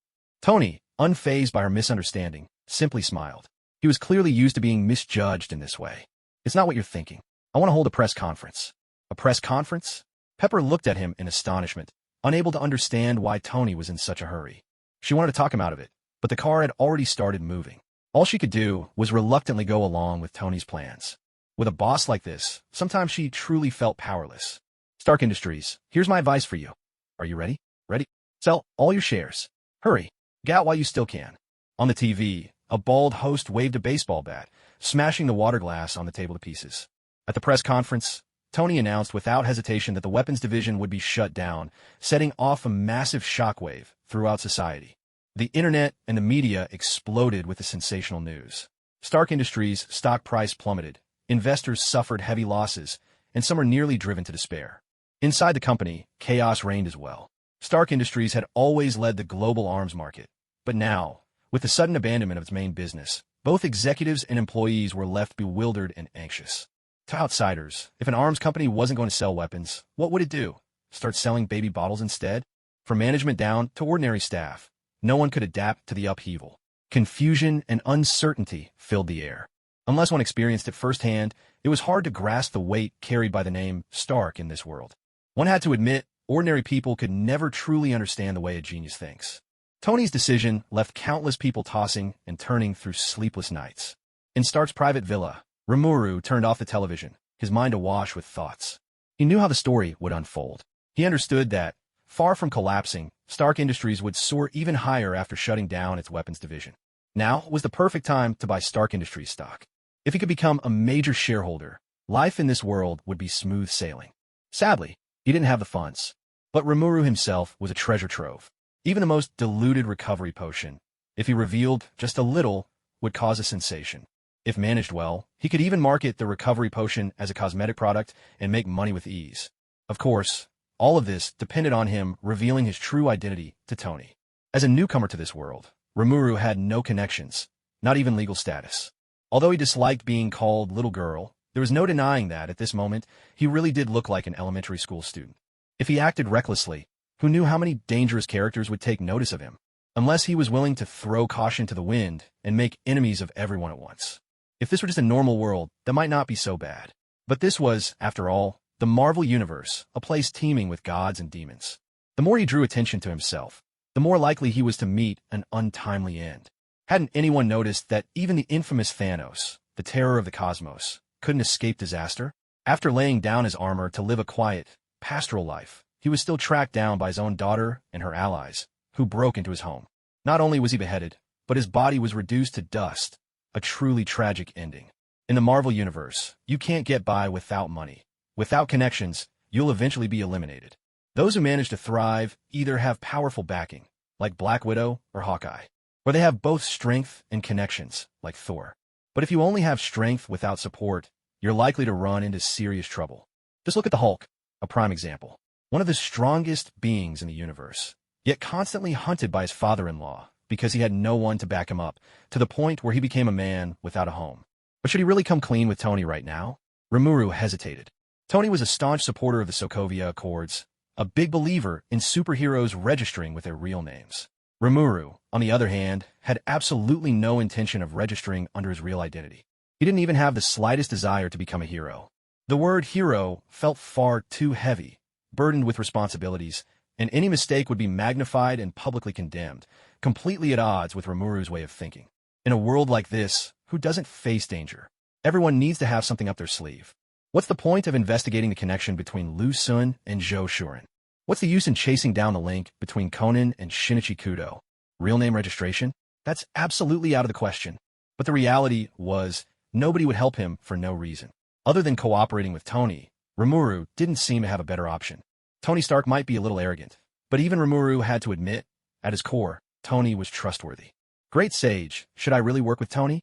Tony, unfazed by her misunderstanding, simply smiled. He was clearly used to being misjudged in this way. "It's not what you're thinking. I want to hold a press conference." "A press conference?" Pepper looked at him in astonishment, unable to understand why Tony was in such a hurry. She wanted to talk him out of it, but the car had already started moving. All she could do was reluctantly go along with Tony's plans. With a boss like this, sometimes she truly felt powerless. "Stark Industries, here's my advice for you. Are you ready? Ready? Sell all your shares. Hurry. Get out while you still can." On the TV, a bald host waved a baseball bat, smashing the water glass on the table to pieces. At the press conference, Tony announced without hesitation that the weapons division would be shut down, setting off a massive shockwave throughout society. The internet and the media exploded with the sensational news. Stark Industries' stock price plummeted, investors suffered heavy losses, and some were nearly driven to despair. Inside the company, chaos reigned as well. Stark Industries had always led the global arms market, but now, with the sudden abandonment of its main business, both executives and employees were left bewildered and anxious. To outsiders, if an arms company wasn't going to sell weapons, what would it do? Start selling baby bottles instead? From management down to ordinary staff, no one could adapt to the upheaval. Confusion and uncertainty filled the air. Unless one experienced it firsthand, it was hard to grasp the weight carried by the name Stark in this world. One had to admit, ordinary people could never truly understand the way a genius thinks. Tony's decision left countless people tossing and turning through sleepless nights. In Stark's private villa, Remuru turned off the television, his mind awash with thoughts. He knew how the story would unfold. He understood that, Far from collapsing, Stark Industries would soar even higher after shutting down its weapons division. Now was the perfect time to buy Stark Industries stock. If he could become a major shareholder, life in this world would be smooth sailing. Sadly, he didn't have the funds. But Rimuru himself was a treasure trove. Even the most diluted recovery potion, if he revealed just a little, would cause a sensation. If managed well, he could even market the recovery potion as a cosmetic product and make money with ease. Of course, all of this depended on him revealing his true identity to Tony. As a newcomer to this world, Remuru had no connections, not even legal status. Although he disliked being called little girl, there was no denying that, at this moment, he really did look like an elementary school student. If he acted recklessly, who knew how many dangerous characters would take notice of him? Unless he was willing to throw caution to the wind and make enemies of everyone at once. If this were just a normal world, that might not be so bad. But this was, after all, the Marvel Universe, a place teeming with gods and demons. The more he drew attention to himself, the more likely he was to meet an untimely end. Hadn't anyone noticed that even the infamous Thanos, the terror of the cosmos, couldn't escape disaster? After laying down his armor to live a quiet, pastoral life, he was still tracked down by his own daughter and her allies, who broke into his home. Not only was he beheaded, but his body was reduced to dust, a truly tragic ending. In the Marvel Universe, you can't get by without money. Without connections, you'll eventually be eliminated. Those who manage to thrive either have powerful backing, like Black Widow or Hawkeye, or they have both strength and connections, like Thor. But if you only have strength without support, you're likely to run into serious trouble. Just look at the Hulk, a prime example. One of the strongest beings in the universe, yet constantly hunted by his father-in-law because he had no one to back him up, to the point where he became a man without a home. But should he really come clean with Tony right now? Rimuru hesitated. Tony was a staunch supporter of the Sokovia Accords, a big believer in superheroes registering with their real names. Rimuru, on the other hand, had absolutely no intention of registering under his real identity. He didn't even have the slightest desire to become a hero. The word hero felt far too heavy, burdened with responsibilities, and any mistake would be magnified and publicly condemned, completely at odds with Rimuru's way of thinking. In a world like this, who doesn't face danger? Everyone needs to have something up their sleeve. What's the point of investigating the connection between Lu Sun and Zhou Shuren? What's the use in chasing down the link between Conan and Shinichi Kudo? Real name registration? That's absolutely out of the question. But the reality was, nobody would help him for no reason. Other than cooperating with Tony, Rimuru didn't seem to have a better option. Tony Stark might be a little arrogant, but even Rimuru had to admit, at his core, Tony was trustworthy. Great Sage, should I really work with Tony?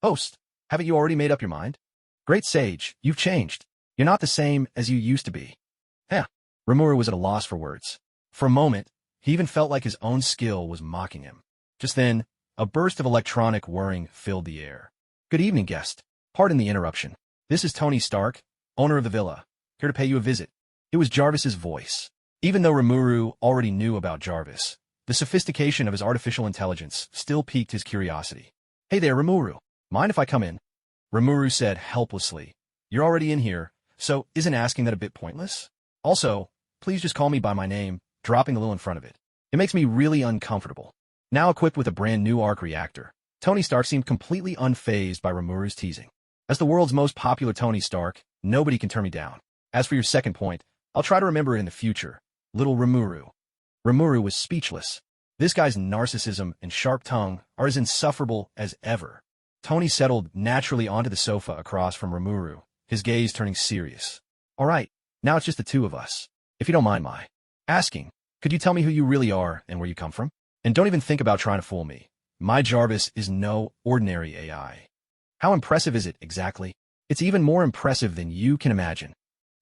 Host, haven't you already made up your mind? Great Sage, you've changed. You're not the same as you used to be. Heh. Rimuru was at a loss for words. For a moment, he even felt like his own skill was mocking him. Just then, a burst of electronic whirring filled the air. Good evening, guest. Pardon the interruption. This is Tony Stark, owner of the villa, here to pay you a visit. It was Jarvis's voice. Even though Rimuru already knew about Jarvis, the sophistication of his artificial intelligence still piqued his curiosity. Hey there, Rimuru. Mind if I come in? Rimuru said helplessly. You're already in here, so isn't asking that a bit pointless? Also, please just call me by my name, dropping the little in front of it. It makes me really uncomfortable. Now equipped with a brand new arc reactor, Tony Stark seemed completely unfazed by Rimuru's teasing. As the world's most popular Tony Stark, nobody can turn me down. As for your second point, I'll try to remember it in the future. Little Rimuru. Rimuru was speechless. This guy's narcissism and sharp tongue are as insufferable as ever. Tony settled naturally onto the sofa across from Rimuru, his gaze turning serious. All right, now it's just the two of us. If you don't mind my asking, could you tell me who you really are and where you come from? And don't even think about trying to fool me. My Jarvis is no ordinary AI. How impressive is it exactly? It's even more impressive than you can imagine.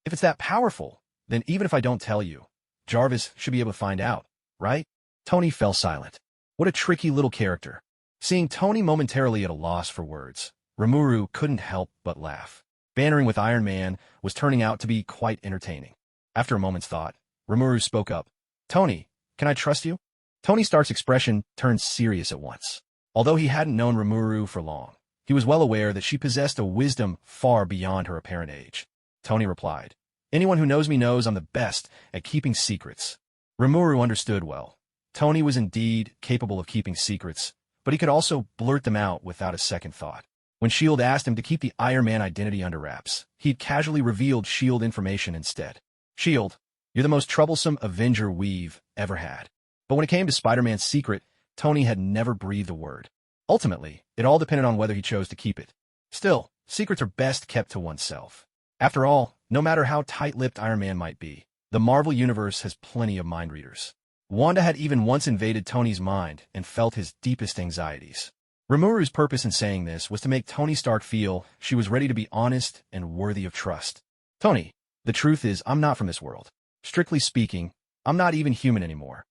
If it's that powerful, then even if I don't tell you, Jarvis should be able to find out, right? Tony fell silent. What a tricky little character. Seeing Tony momentarily at a loss for words, Remuru couldn't help but laugh. Bannering with Iron Man was turning out to be quite entertaining. After a moment's thought, Remuru spoke up. Tony, can I trust you? Tony Stark's expression turned serious at once. Although he hadn't known Remuru for long, he was well aware that she possessed a wisdom far beyond her apparent age. Tony replied, Anyone who knows me knows I'm the best at keeping secrets. Rimuru understood well. Tony was indeed capable of keeping secrets, but he could also blurt them out without a second thought. When S.H.I.E.L.D. asked him to keep the Iron Man identity under wraps, he'd casually revealed S.H.I.E.L.D. information instead. S.H.I.E.L.D., You're the most troublesome Avenger we've ever had. But when it came to Spider-Man's secret, Tony had never breathed a word. Ultimately, it all depended on whether he chose to keep it. Still, secrets are best kept to oneself. After all, no matter how tight-lipped Iron Man might be, the Marvel Universe has plenty of mind readers. Wanda had even once invaded Tony's mind and felt his deepest anxieties. Rimuru's purpose in saying this was to make Tony Stark feel she was ready to be honest and worthy of trust. Tony, the truth is I'm not from this world. Strictly speaking, I'm not even human anymore.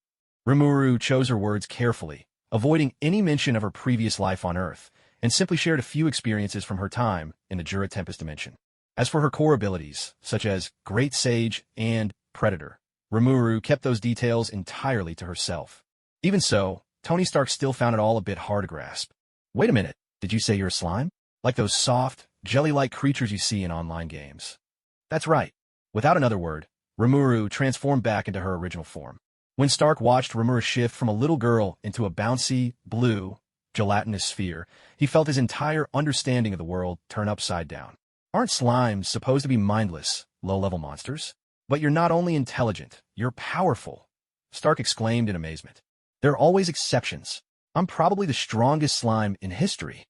Rimuru chose her words carefully, avoiding any mention of her previous life on Earth, and simply shared a few experiences from her time in the Jura Tempest dimension. As for her core abilities, such as Great Sage and Predator, Rimuru kept those details entirely to herself. Even so, Tony Stark still found it all a bit hard to grasp. Wait a minute, did you say you're a slime? Like those soft, jelly-like creatures you see in online games. That's right. Without another word, Rimuru transformed back into her original form. When Stark watched Rimuru shift from a little girl into a bouncy, blue, gelatinous sphere, he felt his entire understanding of the world turn upside down. Aren't slimes supposed to be mindless, low-level monsters? But you're not only intelligent, you're powerful, Stark exclaimed in amazement. There are always exceptions. I'm probably the strongest slime in history.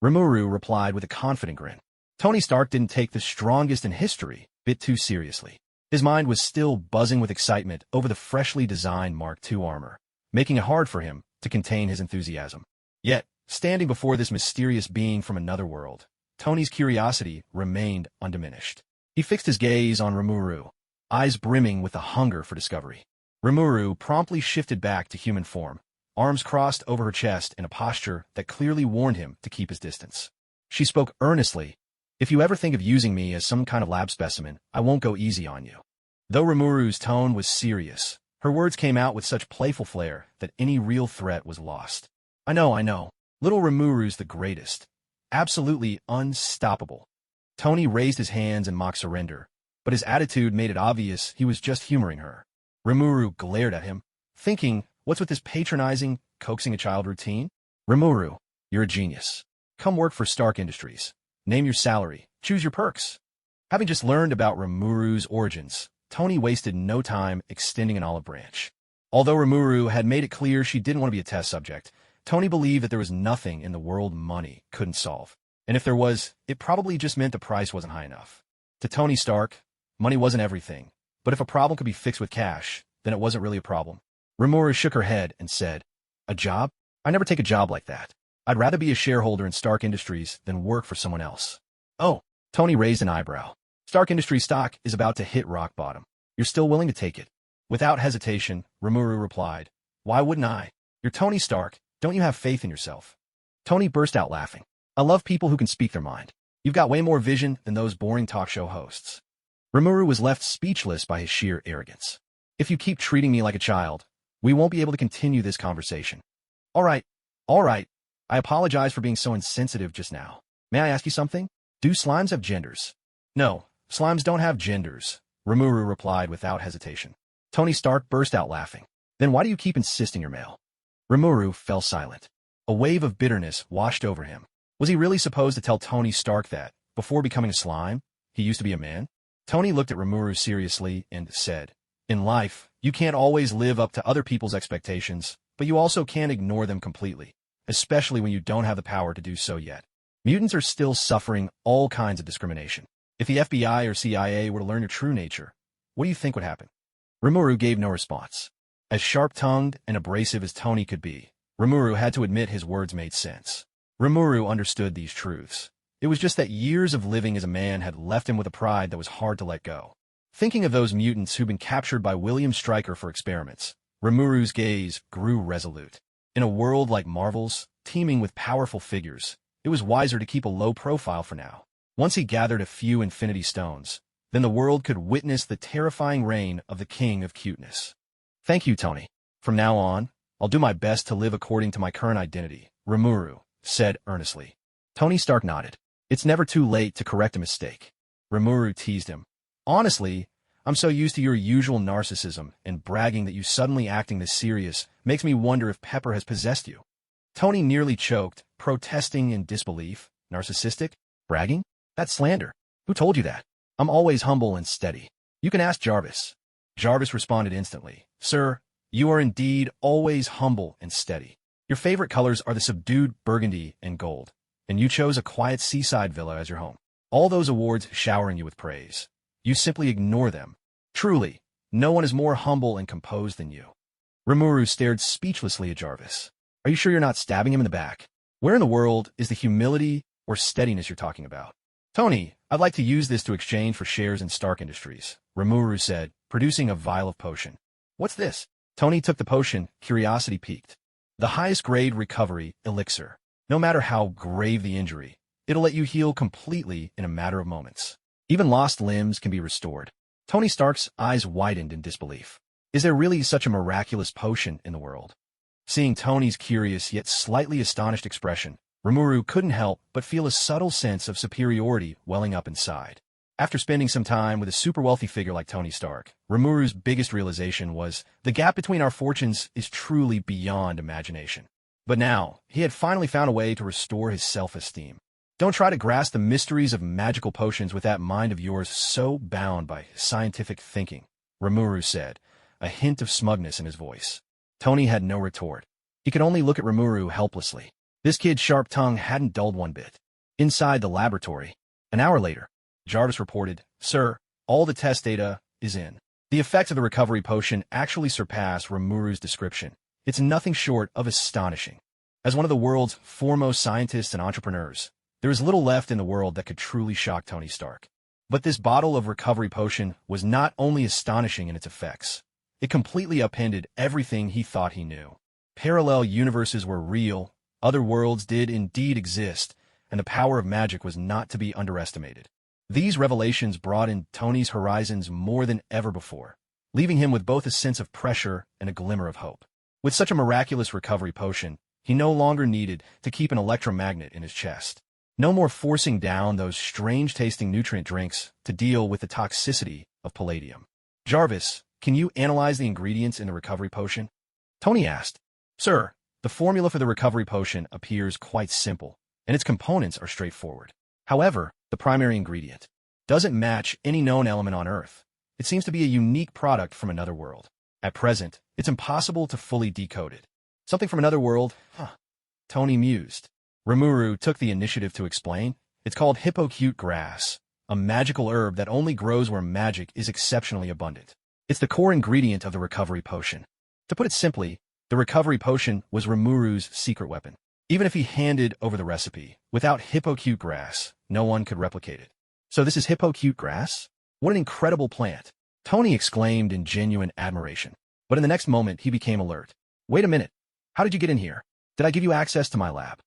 Rimuru replied with a confident grin. Tony Stark didn't take the strongest in history a bit too seriously. His mind was still buzzing with excitement over the freshly designed Mark II armor, making it hard for him to contain his enthusiasm. Yet, standing before this mysterious being from another world, Tony's curiosity remained undiminished. He fixed his gaze on Rimuru, eyes brimming with a hunger for discovery. Rimuru promptly shifted back to human form, arms crossed over her chest in a posture that clearly warned him to keep his distance. She spoke earnestly. If you ever think of using me as some kind of lab specimen, I won't go easy on you. Though Rimuru's tone was serious, her words came out with such playful flair that any real threat was lost. I know. Little Rimuru's the greatest. Absolutely unstoppable. Tony raised his hands in mock surrender, but his attitude made it obvious he was just humoring her. Rimuru glared at him, thinking, what's with this patronizing, coaxing a child routine? Rimuru, you're a genius. Come work for Stark Industries. Name your salary. Choose your perks. Having just learned about Rimuru's origins, Tony wasted no time extending an olive branch. Although Rimuru had made it clear she didn't want to be a test subject, Tony believed that there was nothing in the world money couldn't solve. And if there was, it probably just meant the price wasn't high enough. To Tony Stark, money wasn't everything. But if a problem could be fixed with cash, then it wasn't really a problem. Remuru shook her head and said, a job? I never take a job like that. I'd rather be a shareholder in Stark Industries than work for someone else. Oh, Tony raised an eyebrow. Stark Industries stock is about to hit rock bottom. You're still willing to take it? Without hesitation, Rimuru replied, why wouldn't I? You're Tony Stark. Don't you have faith in yourself? Tony burst out laughing. I love people who can speak their mind. You've got way more vision than those boring talk show hosts. Rimuru was left speechless by his sheer arrogance. If you keep treating me like a child, we won't be able to continue this conversation. All right. I apologize for being so insensitive just now. May I ask you something? Do slimes have genders? No, slimes don't have genders, Rimuru replied without hesitation. Tony Stark burst out laughing. Then why do you keep insisting you're male? Rimuru fell silent. A wave of bitterness washed over him. Was he really supposed to tell Tony Stark that, before becoming a slime, he used to be a man? Tony looked at Rimuru seriously and said, in life, you can't always live up to other people's expectations, but you also can't ignore them completely, especially when you don't have the power to do so yet. Mutants are still suffering all kinds of discrimination. If the FBI or CIA were to learn your true nature, what do you think would happen? Rimuru gave no response. As sharp-tongued and abrasive as Tony could be, Rimuru had to admit his words made sense. Rimuru understood these truths. It was just that years of living as a man had left him with a pride that was hard to let go. Thinking of those mutants who'd been captured by William Stryker for experiments, Rimuru's gaze grew resolute. In a world like Marvel's, teeming with powerful figures, it was wiser to keep a low profile for now. Once he gathered a few Infinity Stones, then the world could witness the terrifying reign of the King of Cuteness. Thank you, Tony. From now on, I'll do my best to live according to my current identity, Remuru said earnestly. Tony Stark nodded. It's never too late to correct a mistake. Rimuru teased him. Honestly, I'm so used to your usual narcissism and bragging that you suddenly acting this serious makes me wonder if Pepper has possessed you. Tony nearly choked, protesting in disbelief. Narcissistic? Bragging? That's slander. Who told you that? I'm always humble and steady. You can ask Jarvis. Jarvis responded instantly. Sir, you are indeed always humble and steady. Your favorite colors are the subdued burgundy and gold, and you chose a quiet seaside villa as your home. All those awards showering you with praise. You simply ignore them. Truly, no one is more humble and composed than you. Rimuru stared speechlessly at Jarvis. Are you sure you're not stabbing him in the back? Where in the world is the humility or steadiness you're talking about? Tony, I'd like to use this to exchange for shares in Stark Industries, Remuru said, producing a vial of potion. What's this? Tony took the potion, curiosity piqued. The highest grade recovery elixir. No matter how grave the injury, it'll let you heal completely in a matter of moments. Even lost limbs can be restored. Tony Stark's eyes widened in disbelief. Is there really such a miraculous potion in the world? Seeing Tony's curious yet slightly astonished expression, Rimuru couldn't help but feel a subtle sense of superiority welling up inside. After spending some time with a super wealthy figure like Tony Stark, Rimuru's biggest realization was the gap between our fortunes is truly beyond imagination. But now, he had finally found a way to restore his self-esteem. Don't try to grasp the mysteries of magical potions with that mind of yours so bound by scientific thinking, Rimuru said, a hint of smugness in his voice. Tony had no retort. He could only look at Rimuru helplessly. This kid's sharp tongue hadn't dulled one bit. Inside the laboratory, an hour later, Jarvis reported, Sir, all the test data is in. The effects of the recovery potion actually surpass Rimuru's description. It's nothing short of astonishing. As one of the world's foremost scientists and entrepreneurs, there is little left in the world that could truly shock Tony Stark. But this bottle of recovery potion was not only astonishing in its effects, it completely upended everything he thought he knew. Parallel universes were real, other worlds did indeed exist, and the power of magic was not to be underestimated. These revelations broadened Tony's horizons more than ever before, leaving him with both a sense of pressure and a glimmer of hope. With such a miraculous recovery potion, he no longer needed to keep an electromagnet in his chest. No more forcing down those strange-tasting nutrient drinks to deal with the toxicity of palladium. Jarvis, can you analyze the ingredients in the recovery potion? Tony asked. Sir, the formula for the recovery potion appears quite simple, and its components are straightforward. However, the primary ingredient doesn't match any known element on Earth. It seems to be a unique product from another world. At present, it's impossible to fully decode it. Something from another world? Huh. Tony mused. Remuru took the initiative to explain. It's called hippocute grass, a magical herb that only grows where magic is exceptionally abundant. It's the core ingredient of the recovery potion. To put it simply, the recovery potion was Rimuru's secret weapon. Even if he handed over the recipe, without hippocute grass, no one could replicate it. So this is hippocute grass? What an incredible plant! Tony exclaimed in genuine admiration. But in the next moment, he became alert. Wait a minute. How did you get in here? Did I give you access to my lab?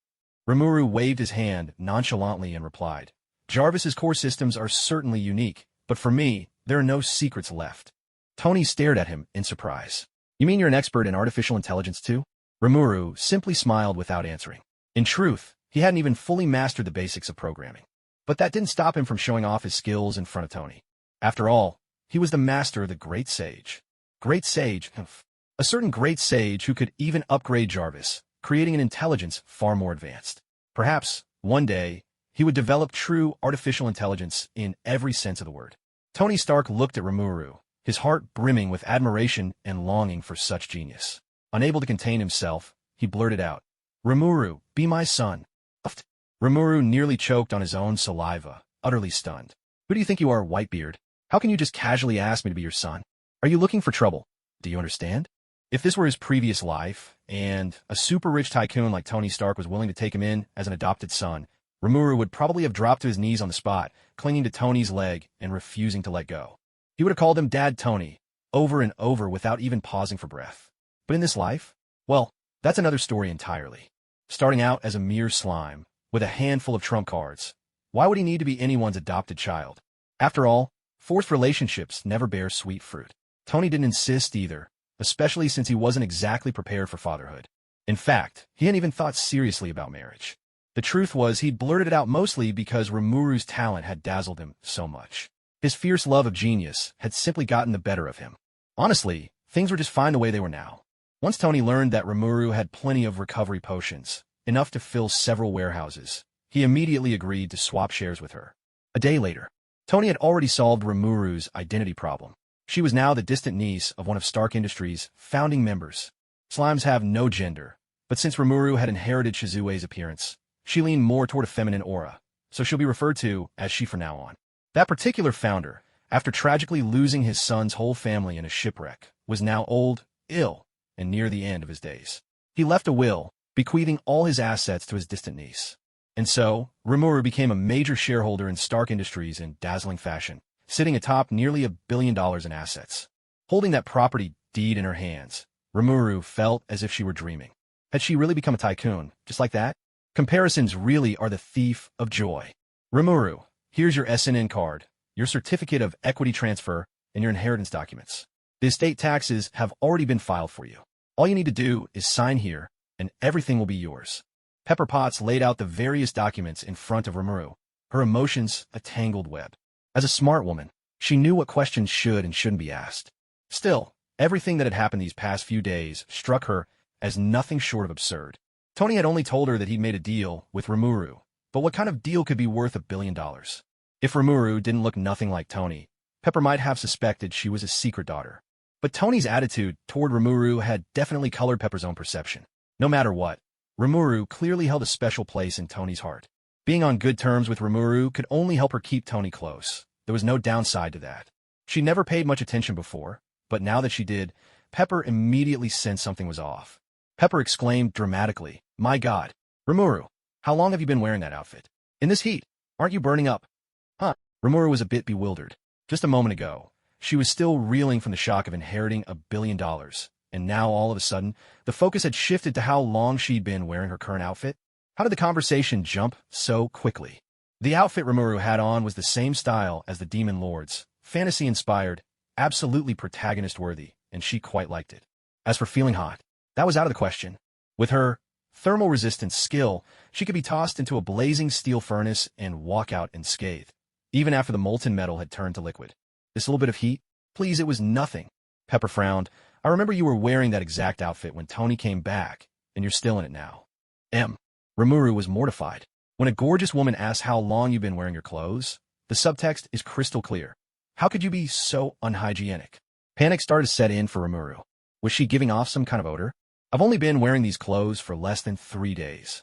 Rimuru waved his hand nonchalantly and replied, Jarvis's core systems are certainly unique, but for me, there are no secrets left. Tony stared at him in surprise. You mean you're an expert in artificial intelligence too? Rimuru simply smiled without answering. In truth, he hadn't even fully mastered the basics of programming. But that didn't stop him from showing off his skills in front of Tony. After all, he was the master of the Great Sage. Great Sage? A certain Great Sage who could even upgrade Jarvis, creating an intelligence far more advanced. Perhaps, one day, he would develop true artificial intelligence in every sense of the word. Tony Stark looked at Rimuru, his heart brimming with admiration and longing for such genius. Unable to contain himself, he blurted out, Rimuru, be my son. Rimuru nearly choked on his own saliva, utterly stunned. Who do you think you are, Whitebeard? How can you just casually ask me to be your son? Are you looking for trouble? Do you understand? If this were his previous life, and a super-rich tycoon like Tony Stark was willing to take him in as an adopted son, Rimuru would probably have dropped to his knees on the spot, clinging to Tony's leg and refusing to let go. He would have called him Dad Tony, over and over without even pausing for breath. But in this life, well, that's another story entirely. Starting out as a mere slime, with a handful of trump cards, why would he need to be anyone's adopted child? After all, forced relationships never bear sweet fruit. Tony didn't insist either, especially since he wasn't exactly prepared for fatherhood. In fact, he hadn't even thought seriously about marriage. The truth was he'd blurted it out mostly because Rimuru's talent had dazzled him so much. His fierce love of genius had simply gotten the better of him. Honestly, things were just fine the way they were now. Once Tony learned that Rimuru had plenty of recovery potions, enough to fill several warehouses, he immediately agreed to swap shares with her. A day later, Tony had already solved Rimuru's identity problem. She was now the distant niece of one of Stark Industries' founding members. Slimes have no gender, but since Rimuru had inherited Shizue's appearance, she leaned more toward a feminine aura, so she'll be referred to as she from now on. That particular founder, after tragically losing his son's whole family in a shipwreck, was now old, ill, and near the end of his days. He left a will, bequeathing all his assets to his distant niece. And so, Remuru became a major shareholder in Stark Industries in dazzling fashion, sitting atop nearly $1 billion in assets. Holding that property deed in her hands, Remuru felt as if she were dreaming. Had she really become a tycoon, just like that? Comparisons really are the thief of joy. Remuru, here's your SNN card, your certificate of equity transfer, and your inheritance documents. The estate taxes have already been filed for you. All you need to do is sign here, and everything will be yours. Pepper Potts laid out the various documents in front of Remuru, her emotions a tangled web. As a smart woman, she knew what questions should and shouldn't be asked. Still, everything that had happened these past few days struck her as nothing short of absurd. Tony had only told her that he'd made a deal with Rimuru, but what kind of deal could be worth $1 billion? If Rimuru didn't look nothing like Tony, Pepper might have suspected she was a secret daughter. But Tony's attitude toward Rimuru had definitely colored Pepper's own perception. No matter what, Rimuru clearly held a special place in Tony's heart. Being on good terms with Rimuru could only help her keep Tony close. There was no downside to that. She never paid much attention before, but now that she did, Pepper immediately sensed something was off. Pepper exclaimed dramatically, "My God, Rimuru, how long have you been wearing that outfit? In this heat, aren't you burning up?" Huh? Rimuru was a bit bewildered. Just a moment ago, she was still reeling from the shock of inheriting $1 billion, and now all of a sudden, the focus had shifted to how long she'd been wearing her current outfit. How did the conversation jump so quickly? The outfit Rimuru had on was the same style as the Demon Lord's, fantasy-inspired, absolutely protagonist-worthy, and she quite liked it. As for feeling hot, that was out of the question. With her thermal resistance skill, she could be tossed into a blazing steel furnace and walk out unscathed, even after the molten metal had turned to liquid. This little bit of heat? Please, it was nothing. Pepper frowned. I remember you were wearing that exact outfit when Tony came back, and you're still in it now. Rimuru was mortified. When a gorgeous woman asks how long you've been wearing your clothes, the subtext is crystal clear. How could you be so unhygienic? Panic started to set in for Rimuru. Was she giving off some kind of odor? I've only been wearing these clothes for less than 3 days.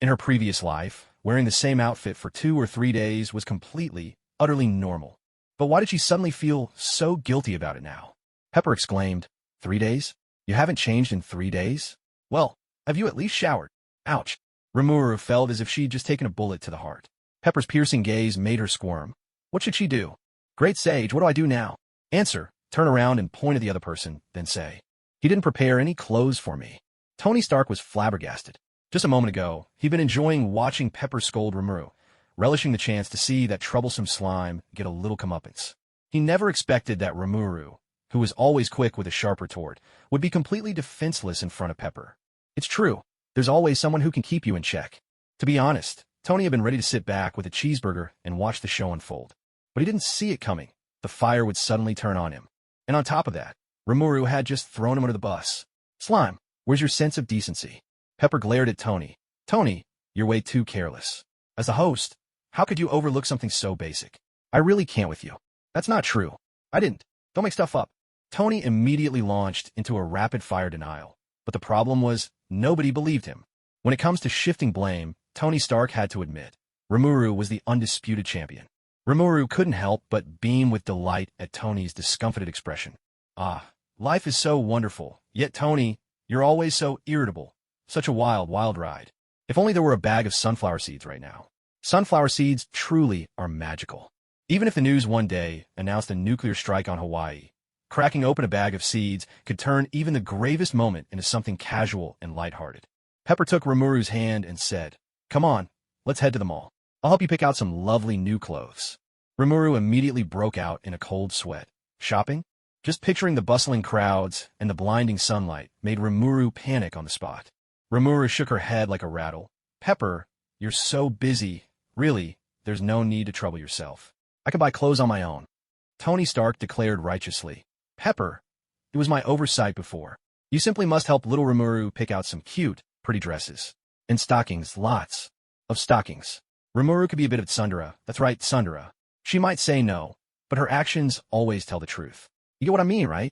In her previous life, wearing the same outfit for 2 or 3 days was completely, utterly normal. But why did she suddenly feel so guilty about it now? Pepper exclaimed, 3 days? You haven't changed in 3 days? Well, have you at least showered? Ouch. Rimuru felt as if she'd just taken a bullet to the heart. Pepper's piercing gaze made her squirm. What should she do? Great sage, what do I do now? Answer, turn around and point at the other person, then say, he didn't prepare any clothes for me. Tony Stark was flabbergasted. Just a moment ago, he'd been enjoying watching Pepper scold Rimuru, relishing the chance to see that troublesome slime get a little comeuppance. He never expected that Rimuru, who was always quick with a sharp retort, would be completely defenseless in front of Pepper. It's true, there's always someone who can keep you in check. To be honest, Tony had been ready to sit back with a cheeseburger and watch the show unfold. But he didn't see it coming. The fire would suddenly turn on him. And on top of that, Remuru had just thrown him under the bus. Slime, where's your sense of decency? Pepper glared at Tony. Tony, you're way too careless. As the host, how could you overlook something so basic? I really can't with you. That's not true. I didn't. Don't make stuff up. Tony immediately launched into a rapid-fire denial. But the problem was, nobody believed him. When it comes to shifting blame, Tony Stark had to admit, Rimuru was the undisputed champion. Rimuru couldn't help but beam with delight at Tony's discomfited expression. Ah, life is so wonderful, yet Tony, you're always so irritable. Such a wild, wild ride. If only there were a bag of sunflower seeds right now. Sunflower seeds truly are magical. Even if the news one day announced a nuclear strike on Hawaii, cracking open a bag of seeds could turn even the gravest moment into something casual and lighthearted. Pepper took Rimuru's hand and said, Come on, let's head to the mall. I'll help you pick out some lovely new clothes. Rimuru immediately broke out in a cold sweat. Shopping? Just picturing the bustling crowds and the blinding sunlight made Rimuru panic on the spot. Rimuru shook her head like a rattle. Pepper, you're so busy. Really, there's no need to trouble yourself. I can buy clothes on my own. Tony Stark declared righteously. Pepper, it was my oversight before. You simply must help little Rimuru pick out some cute, pretty dresses. And stockings, lots of stockings. Rimuru could be a bit of tsundere. That's right, tsundere. She might say no, but her actions always tell the truth. You get what I mean, right?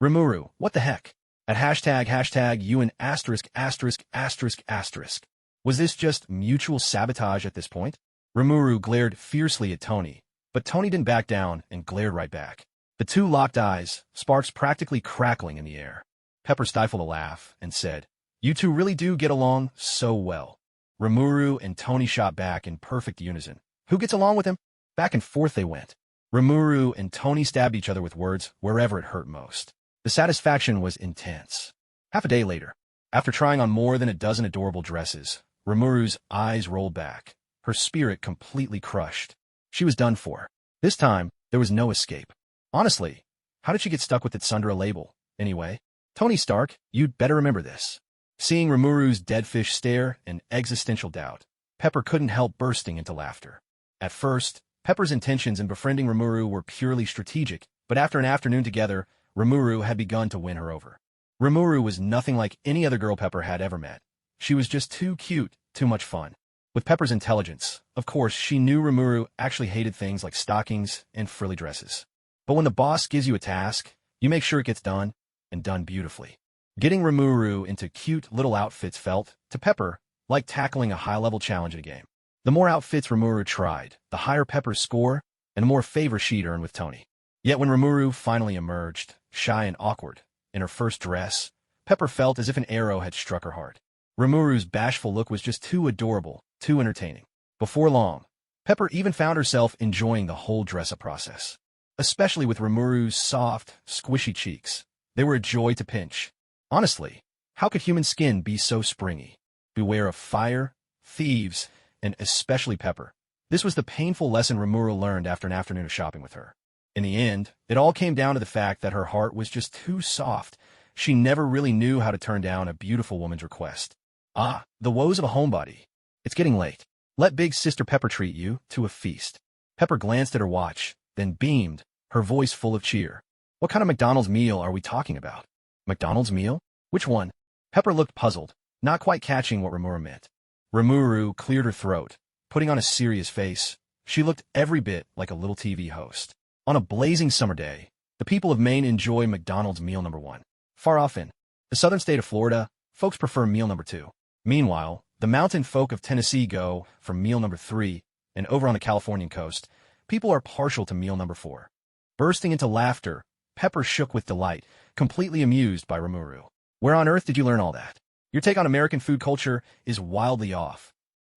Rimuru, what the heck? At hashtag you and asterisk asterisk asterisk asterisk. Was this just mutual sabotage at this point? Remuru glared fiercely at Tony, but Tony didn't back down and glared right back. The two locked eyes, sparks practically crackling in the air. Pepper stifled a laugh and said, "You two really do get along so well." Remuru and Tony shot back in perfect unison. Who gets along with him? Back and forth they went. Remuru and Tony stabbed each other with words wherever it hurt most. The satisfaction was intense. Half a day later, after trying on more than a dozen adorable dresses, Rimuru's eyes rolled back, her spirit completely crushed. She was done for. This time, there was no escape. Honestly, how did she get stuck with Tsundra label, anyway? Tony Stark, you'd better remember this. Seeing Rimuru's dead fish stare and existential doubt, Pepper couldn't help bursting into laughter. At first, Pepper's intentions in befriending Rimuru were purely strategic, but after an afternoon together, Rimuru had begun to win her over. Rimuru was nothing like any other girl Pepper had ever met. She was just too cute, too much fun. With Pepper's intelligence, of course, she knew Rimuru actually hated things like stockings and frilly dresses. But when the boss gives you a task, you make sure it gets done, and done beautifully. Getting Rimuru into cute little outfits felt, to Pepper, like tackling a high-level challenge in a game. The more outfits Rimuru tried, the higher Pepper's score, and the more favor she'd earn with Tony. Yet when Rimuru finally emerged, shy and awkward, in her first dress, Pepper felt as if an arrow had struck her heart. Rimuru's bashful look was just too adorable, too entertaining. Before long, Pepper even found herself enjoying the whole dress-up process. Especially with Rimuru's soft, squishy cheeks. They were a joy to pinch. Honestly, how could human skin be so springy? Beware of fire, thieves, and especially Pepper. This was the painful lesson Rimuru learned after an afternoon of shopping with her. In the end, it all came down to the fact that her heart was just too soft. She never really knew how to turn down a beautiful woman's request. Ah, the woes of a homebody. It's getting late. Let big sister Pepper treat you to a feast. Pepper glanced at her watch, then beamed, her voice full of cheer. What kind of McDonald's meal are we talking about? McDonald's meal? Which one? Pepper looked puzzled, not quite catching what Remuru meant. Remuru cleared her throat, putting on a serious face. She looked every bit like a little TV host. On a blazing summer day, the people of Maine enjoy McDonald's meal number 1. Far off in the southern state of Florida, folks prefer meal number 2. Meanwhile, the mountain folk of Tennessee go for meal number 3, and over on the Californian coast, people are partial to meal number 4. Bursting into laughter, Pepper shook with delight, completely amused by Rimuru. Where on earth did you learn all that? Your take on American food culture is wildly off.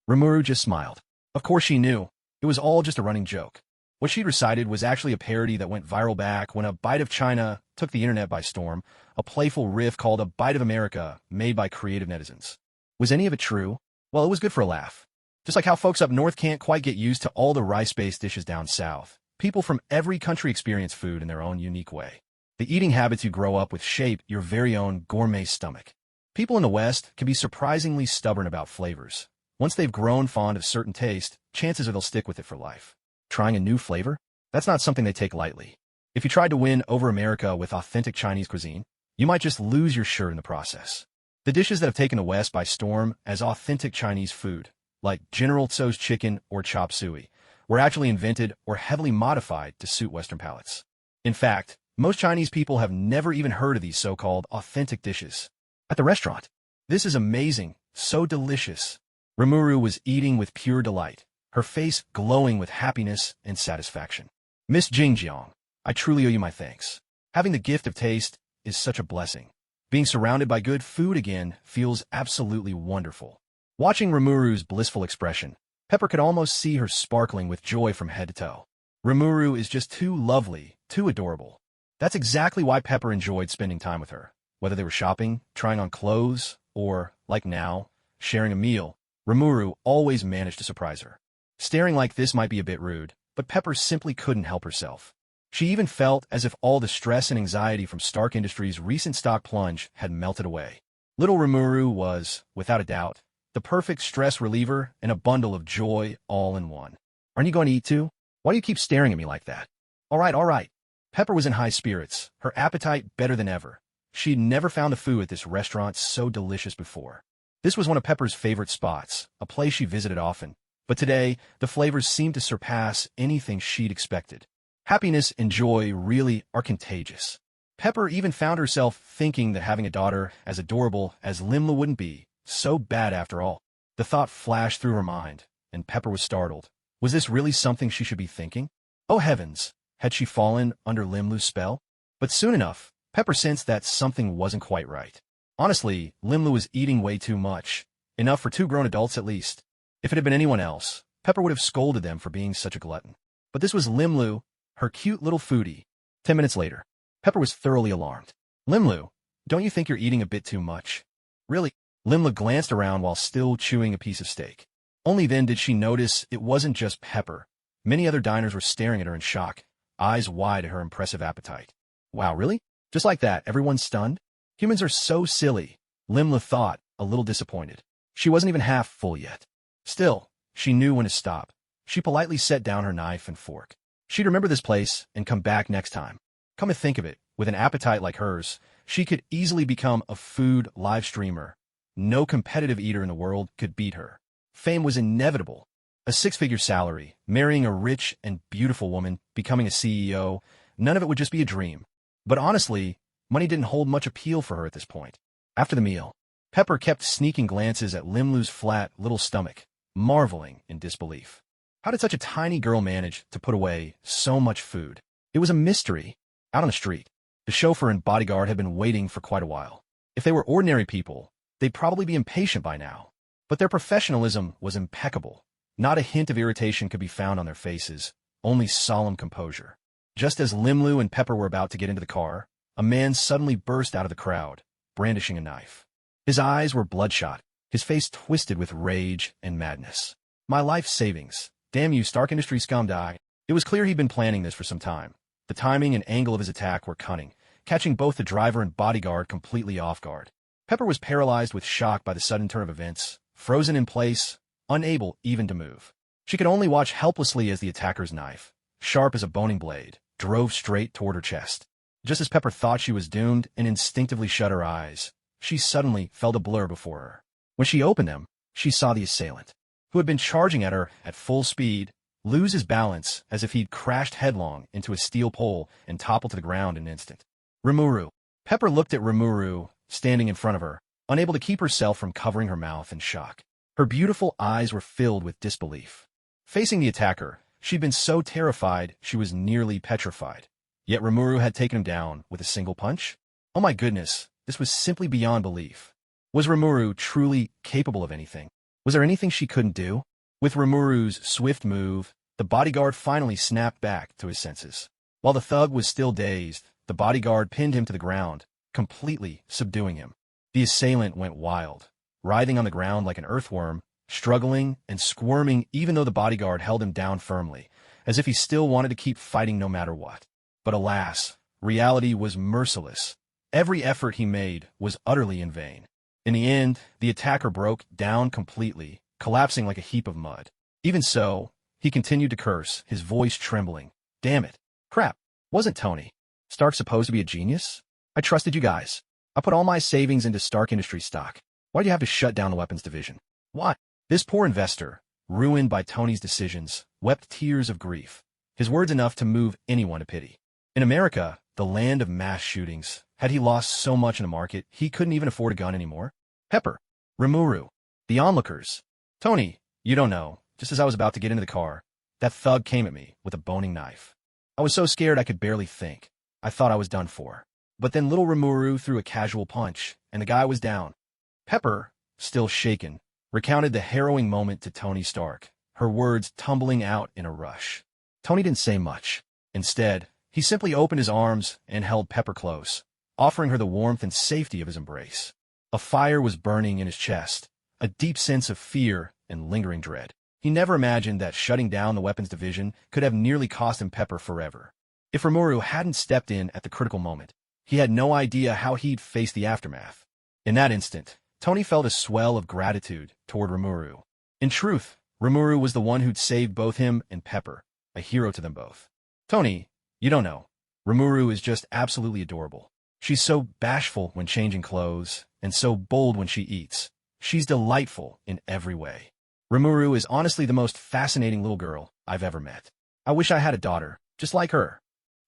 Rimuru just smiled. Of course she knew. It was all just a running joke. What she'd recited was actually a parody that went viral back when A Bite of China took the internet by storm, a playful riff called A Bite of America made by creative netizens. Was any of it true? Well, it was good for a laugh. Just like how folks up north can't quite get used to all the rice-based dishes down south, people from every country experience food in their own unique way. The eating habits you grow up with shape your very own gourmet stomach. People in the West can be surprisingly stubborn about flavors. Once they've grown fond of certain taste, chances are they'll stick with it for life. Trying a new flavor? That's not something they take lightly. If you tried to win over America with authentic Chinese cuisine, you might just lose your shirt in the process. The dishes that have taken the West by storm as authentic Chinese food, like General Tso's chicken or chop suey, were actually invented or heavily modified to suit Western palates. In fact, most Chinese people have never even heard of these so-called authentic dishes. At the restaurant, this is amazing, so delicious. Remuru was eating with pure delight, her face glowing with happiness and satisfaction. Miss Jingjiang, I truly owe you my thanks. Having the gift of taste is such a blessing. Being surrounded by good food again feels absolutely wonderful. Watching Rimuru's blissful expression, Pepper could almost see her sparkling with joy from head to toe. Rimuru is just too lovely, too adorable. That's exactly why Pepper enjoyed spending time with her. Whether they were shopping, trying on clothes, or, like now, sharing a meal, Rimuru always managed to surprise her. Staring like this might be a bit rude, but Pepper simply couldn't help herself. She even felt as if all the stress and anxiety from Stark Industries' recent stock plunge had melted away. Little Rimuru was, without a doubt, the perfect stress reliever and a bundle of joy all in one. Aren't you going to eat too? Why do you keep staring at me like that? All right. Pepper was in high spirits, her appetite better than ever. She'd never found the food at this restaurant so delicious before. This was one of Pepper's favorite spots, a place she visited often. But today, the flavors seemed to surpass anything she'd expected. Happiness and joy really are contagious. Pepper even found herself thinking that having a daughter as adorable as Limla wouldn't be so bad after all. The thought flashed through her mind, and Pepper was startled. Was this really something she should be thinking? Oh heavens, had she fallen under Limlu's spell? But soon enough, Pepper sensed that something wasn't quite right. Honestly, Limlu was eating way too much. Enough for 2 grown adults at least. If it had been anyone else, Pepper would have scolded them for being such a glutton. But this was Limlu, her cute little foodie. 10 minutes later, Pepper was thoroughly alarmed. Limlu, don't you think you're eating a bit too much? Really? Limlu glanced around while still chewing a piece of steak. Only then did she notice it wasn't just Pepper. Many other diners were staring at her in shock, eyes wide at her impressive appetite. Wow, really? Just like that, everyone's stunned? Humans are so silly, Limlu thought, a little disappointed. She wasn't even half full yet. Still, she knew when to stop. She politely set down her knife and fork. She'd remember this place and come back next time. Come to think of it, with an appetite like hers, she could easily become a food live streamer. No competitive eater in the world could beat her. Fame was inevitable. A 6-figure salary, marrying a rich and beautiful woman, becoming a CEO, none of it would just be a dream. But honestly, money didn't hold much appeal for her at this point. After the meal, Pepper kept sneaking glances at Limlu's flat little stomach, marveling in disbelief. How did such a tiny girl manage to put away so much food? It was a mystery. Out on the street, the chauffeur and bodyguard had been waiting for quite a while. If they were ordinary people, they'd probably be impatient by now. But their professionalism was impeccable. Not a hint of irritation could be found on their faces, only solemn composure. Just as Limlu and Pepper were about to get into the car, a man suddenly burst out of the crowd, brandishing a knife. His eyes were bloodshot, his face twisted with rage and madness. My life savings. Damn you, Stark Industries scumdog. It was clear he'd been planning this for some time. The timing and angle of his attack were cunning, catching both the driver and bodyguard completely off guard. Pepper was paralyzed with shock by the sudden turn of events, frozen in place, unable even to move. She could only watch helplessly as the attacker's knife, sharp as a boning blade, drove straight toward her chest. Just as Pepper thought she was doomed and instinctively shut her eyes, she suddenly felt a blur before her. When she opened them, she saw the assailant, who had been charging at her at full speed, lose his balance as if he'd crashed headlong into a steel pole and toppled to the ground in an instant. Remuru. Pepper looked at Remuru, standing in front of her, unable to keep herself from covering her mouth in shock. Her beautiful eyes were filled with disbelief. Facing the attacker, she'd been so terrified she was nearly petrified. Yet Remuru had taken him down with a single punch? Oh my goodness, this was simply beyond belief. Was Remuru truly capable of anything? Was there anything she couldn't do? With Rimuru's swift move, the bodyguard finally snapped back to his senses. While the thug was still dazed, the bodyguard pinned him to the ground, completely subduing him. The assailant went wild, writhing on the ground like an earthworm, struggling and squirming even though the bodyguard held him down firmly, as if he still wanted to keep fighting no matter what. But alas, reality was merciless. Every effort he made was utterly in vain. In the end, the attacker broke down completely, collapsing like a heap of mud. Even so, he continued to curse, his voice trembling. Damn it. Crap. Wasn't Tony Stark supposed to be a genius? I trusted you guys. I put all my savings into Stark Industries stock. Why'd you have to shut down the weapons division? Why? This poor investor, ruined by Tony's decisions, wept tears of grief, his words enough to move anyone to pity. In America, the land of mass shootings, had he lost so much in the market, he couldn't even afford a gun anymore? Pepper. Rimuru. The onlookers. Tony, you don't know, just as I was about to get into the car, that thug came at me with a boning knife. I was so scared I could barely think. I thought I was done for. But then little Remuru threw a casual punch, and the guy was down. Pepper, still shaken, recounted the harrowing moment to Tony Stark, her words tumbling out in a rush. Tony didn't say much. Instead, he simply opened his arms and held Pepper close, offering her the warmth and safety of his embrace. A fire was burning in his chest, a deep sense of fear and lingering dread. He never imagined that shutting down the weapons division could have nearly cost him Pepper forever. If Remuru hadn't stepped in at the critical moment, he had no idea how he'd face the aftermath. In that instant, Tony felt a swell of gratitude toward Remuru. In truth, Remuru was the one who'd saved both him and Pepper, a hero to them both. Tony, you don't know. Remuru is just absolutely adorable. She's so bashful when changing clothes, and so bold when she eats. She's delightful in every way. Remuru is honestly the most fascinating little girl I've ever met. I wish I had a daughter, just like her.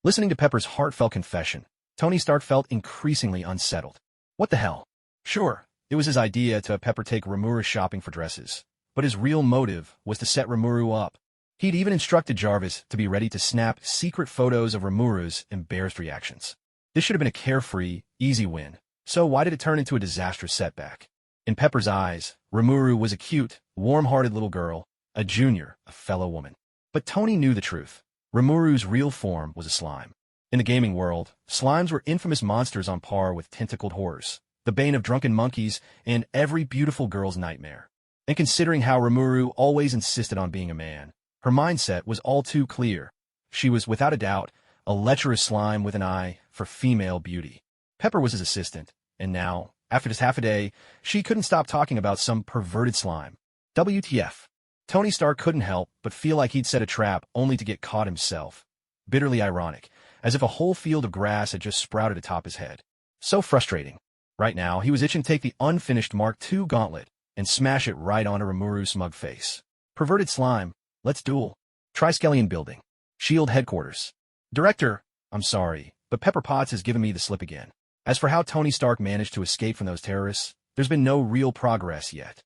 Listening to Pepper's heartfelt confession, Tony Stark felt increasingly unsettled. What the hell? Sure, it was his idea to have Pepper take Rimuru shopping for dresses, but his real motive was to set Rimuru up. He'd even instructed Jarvis to be ready to snap secret photos of Rimuru's embarrassed reactions. This should have been a carefree, easy win, so why did it turn into a disastrous setback? In Pepper's eyes, Remuru was a cute, warm-hearted little girl, a junior, a fellow woman. But Tony knew the truth. Rimuru's real form was a slime. In the gaming world, slimes were infamous monsters on par with tentacled horrors, the bane of drunken monkeys, and every beautiful girl's nightmare. And considering how Rimuru always insisted on being a man, her mindset was all too clear. She was, without a doubt, a lecherous slime with an eye for female beauty. Pepper was his assistant, and now, after just half a day, she couldn't stop talking about some perverted slime. WTF. Tony Stark couldn't help but feel like he'd set a trap only to get caught himself. Bitterly ironic, as if a whole field of grass had just sprouted atop his head. So frustrating. Right now, he was itching to take the unfinished Mark II gauntlet and smash it right onto Rimuru's smug face. Perverted slime, let's duel. Triskelion Building. Shield Headquarters. Director, I'm sorry, but Pepper Potts has given me the slip again. As for how Tony Stark managed to escape from those terrorists, there's been no real progress yet.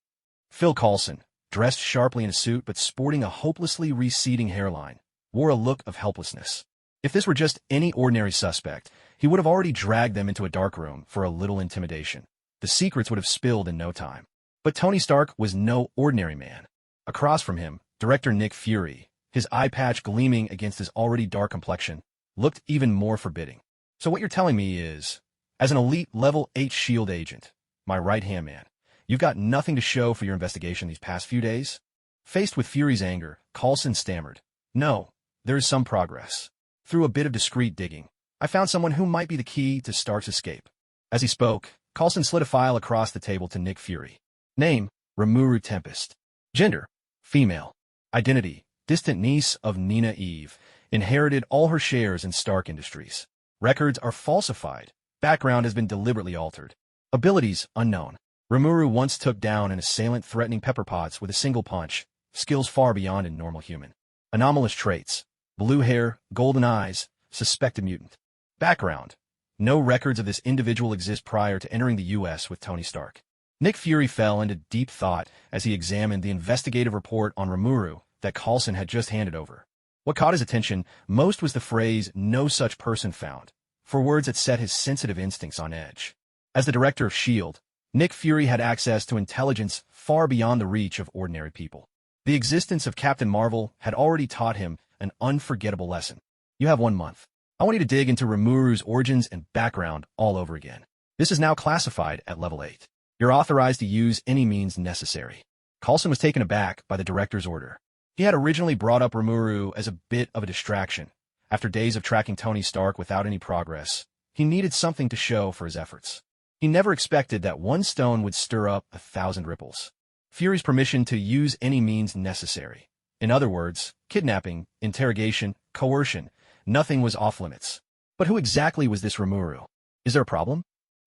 Phil Coulson, dressed sharply in a suit but sporting a hopelessly receding hairline, wore a look of helplessness. If this were just any ordinary suspect, he would have already dragged them into a dark room for a little intimidation. The secrets would have spilled in no time. But Tony Stark was no ordinary man. Across from him, director Nick Fury, his eye patch gleaming against his already dark complexion, looked even more forbidding. So what you're telling me is, as an elite level 8 SHIELD agent, my right-hand man, you've got nothing to show for your investigation these past few days? Faced with Fury's anger, Coulson stammered, No, there is some progress. Through a bit of discreet digging, I found someone who might be the key to Stark's escape. As he spoke, Coulson slid a file across the table to Nick Fury. Name, Rimuru Tempest. Gender, female. Identity, distant niece of Nina Eve. Inherited all her shares in Stark Industries. Records are falsified. Background has been deliberately altered. Abilities, unknown. Rimuru once took down an assailant threatening Pepper Potts with a single punch, skills far beyond a normal human. Anomalous traits. Blue hair, golden eyes, suspected mutant. Background. No records of this individual exist prior to entering the U.S. with Tony Stark. Nick Fury fell into deep thought as he examined the investigative report on Remuru that Coulson had just handed over. What caught his attention most was the phrase, "no such person found," for words that set his sensitive instincts on edge. As the director of S.H.I.E.L.D., Nick Fury had access to intelligence far beyond the reach of ordinary people. The existence of Captain Marvel had already taught him an unforgettable lesson. You have 1 month. I want you to dig into Rimuru's origins and background all over again. This is now classified at level 8. You're authorized to use any means necessary. Coulson was taken aback by the director's order. He had originally brought up Rimuru as a bit of a distraction. After days of tracking Tony Stark without any progress, he needed something to show for his efforts. He never expected that one stone would stir up 1,000 ripples. Fury's permission to use any means necessary. In other words, kidnapping, interrogation, coercion, nothing was off limits. But who exactly was this Remuru? Is there a problem?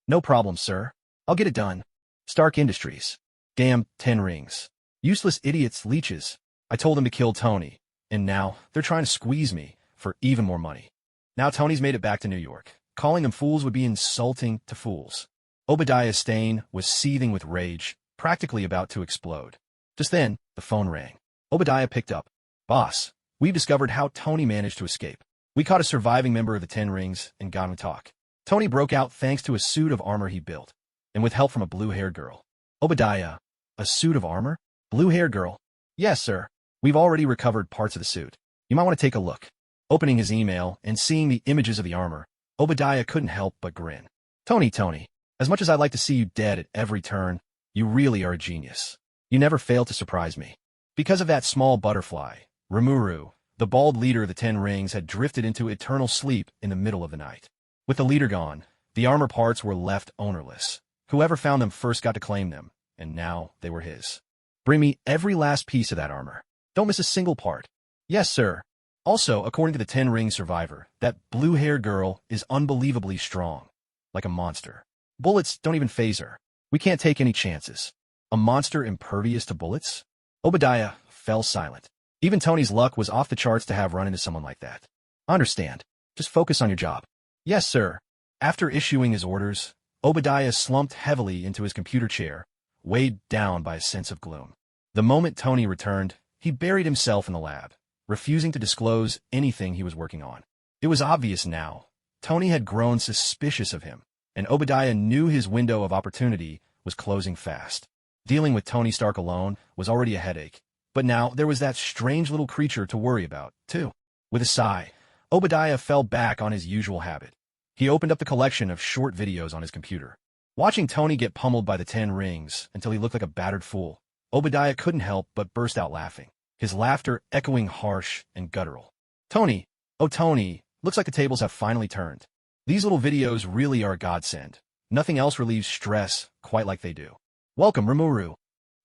No problem, sir. I'll get it done. Stark Industries. Damn 10 rings. Useless idiots, leeches. I told them to kill Tony, and now they're trying to squeeze me for even more money. Now Tony's made it back to New York. Calling them fools would be insulting to fools. Obadiah Stane was seething with rage, practically about to explode. Just then, the phone rang. Obadiah picked up. Boss, we've discovered how Tony managed to escape. We caught a surviving member of the 10 Rings and got him to talk. Tony broke out thanks to a suit of armor he built, and with help from a blue-haired girl. Obadiah, a suit of armor? Blue-haired girl? Yes, sir. We've already recovered parts of the suit. You might want to take a look. Opening his email and seeing the images of the armor, Obadiah couldn't help but grin. Tony, as much as I'd like to see you dead at every turn, you really are a genius. You never fail to surprise me. Because of that small butterfly, Remuru, the bald leader of the 10 Rings, had drifted into eternal sleep in the middle of the night. With the leader gone, the armor parts were left ownerless. Whoever found them first got to claim them, and now they were his. Bring me every last piece of that armor. Don't miss a single part. Yes, sir. Also, according to the 10 Ring survivor, that blue-haired girl is unbelievably strong. Like a monster. Bullets don't even faze her. We can't take any chances. A monster impervious to bullets? Obadiah fell silent. Even Tony's luck was off the charts to have run into someone like that. I understand. Just focus on your job. Yes, sir. After issuing his orders, Obadiah slumped heavily into his computer chair, weighed down by a sense of gloom. The moment Tony returned, he buried himself in the lab, refusing to disclose anything he was working on. It was obvious now. Tony had grown suspicious of him, and Obadiah knew his window of opportunity was closing fast. Dealing with Tony Stark alone was already a headache, but now there was that strange little creature to worry about, too. With a sigh, Obadiah fell back on his usual habit. He opened up the collection of short videos on his computer. Watching Tony get pummeled by the 10 rings until he looked like a battered fool, Obadiah couldn't help but burst out laughing, his laughter echoing harsh and guttural. Tony, oh Tony, looks like the tables have finally turned. These little videos really are a godsend. Nothing else relieves stress quite like they do. Welcome, Rimuru.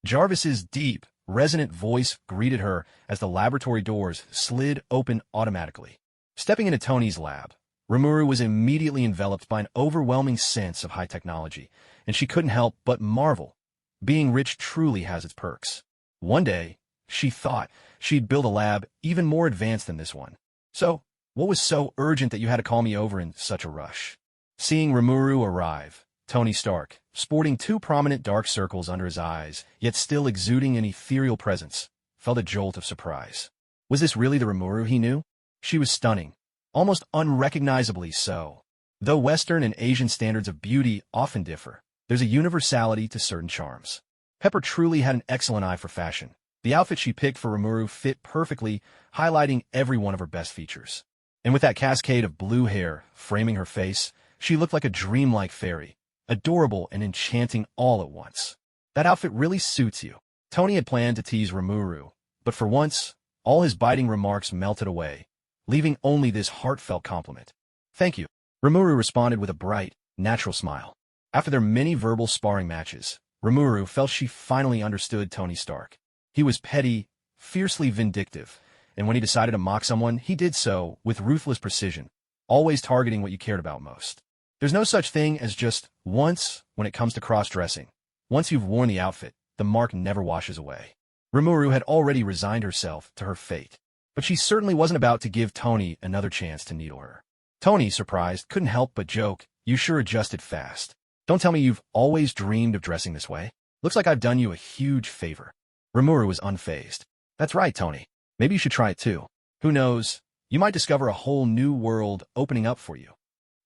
Jarvis's deep, resonant voice greeted her as the laboratory doors slid open automatically. Stepping into Tony's lab, Remuru was immediately enveloped by an overwhelming sense of high technology, and she couldn't help but marvel. Being rich truly has its perks. One day, she thought she'd build a lab even more advanced than this one. So, what was so urgent that you had to call me over in such a rush? Seeing Rimuru arrive, Tony Stark, sporting 2 prominent dark circles under his eyes, yet still exuding an ethereal presence, felt a jolt of surprise. Was this really the Rimuru he knew? She was stunning, almost unrecognizably so. Though Western and Asian standards of beauty often differ, there's a universality to certain charms. Pepper truly had an excellent eye for fashion. The outfit she picked for Rimuru fit perfectly, highlighting every one of her best features. And with that cascade of blue hair framing her face, she looked like a dreamlike fairy, adorable and enchanting all at once. That outfit really suits you. Tony had planned to tease Rimuru, but for once, all his biting remarks melted away, leaving only this heartfelt compliment. Thank you. Rimuru responded with a bright, natural smile. After their many verbal sparring matches, Rimuru felt she finally understood Tony Stark. He was petty, fiercely vindictive, and when he decided to mock someone, he did so with ruthless precision, always targeting what you cared about most. There's no such thing as just once when it comes to cross-dressing. Once you've worn the outfit, the mark never washes away. Rimuru had already resigned herself to her fate, but she certainly wasn't about to give Tony another chance to needle her. Tony, surprised, couldn't help but joke, "You sure adjusted fast. Don't tell me you've always dreamed of dressing this way. Looks like I've done you a huge favor." Rimuru was unfazed. "That's right, Tony. Maybe you should try it too. Who knows? You might discover a whole new world opening up for you."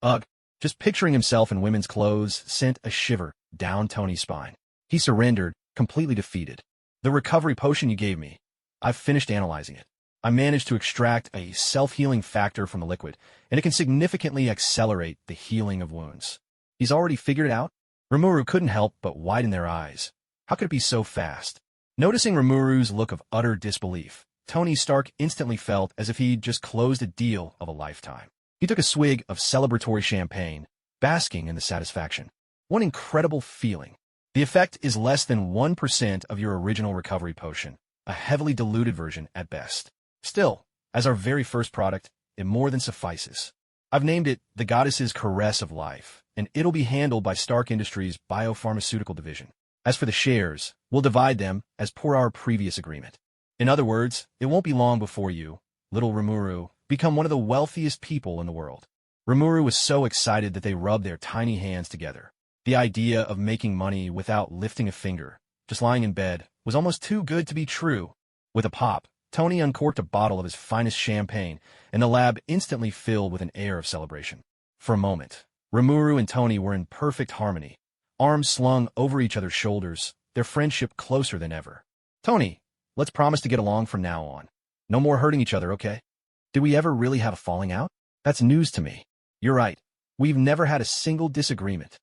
Ugh. Just picturing himself in women's clothes sent a shiver down Tony's spine. He surrendered, completely defeated. "The recovery potion you gave me. I've finished analyzing it. I managed to extract a self-healing factor from the liquid, and it can significantly accelerate the healing of wounds." He's already figured it out? Remuru couldn't help but widen their eyes. How could it be so fast? Noticing Rimuru's look of utter disbelief, Tony Stark instantly felt as if he'd just closed a deal of a lifetime. He took a swig of celebratory champagne, basking in the satisfaction. What incredible feeling. The effect is less than 1% of your original recovery potion, a heavily diluted version at best. Still, as our very first product, it more than suffices. I've named it the Goddess's Caress of Life, and it'll be handled by Stark Industries' biopharmaceutical division. As for the shares, we'll divide them as per our previous agreement. In other words, it won't be long before you, little Remuru, become one of the wealthiest people in the world. Remuru was so excited that they rubbed their tiny hands together. The idea of making money without lifting a finger, just lying in bed, was almost too good to be true. With a pop, Tony uncorked a bottle of his finest champagne, and the lab instantly filled with an air of celebration. For a moment, Remuru and Tony were in perfect harmony, arms slung over each other's shoulders, their friendship closer than ever. "Tony, let's promise to get along from now on. No more hurting each other, okay? Did we ever really have a falling out? That's news to me." "You're right. We've never had a single disagreement.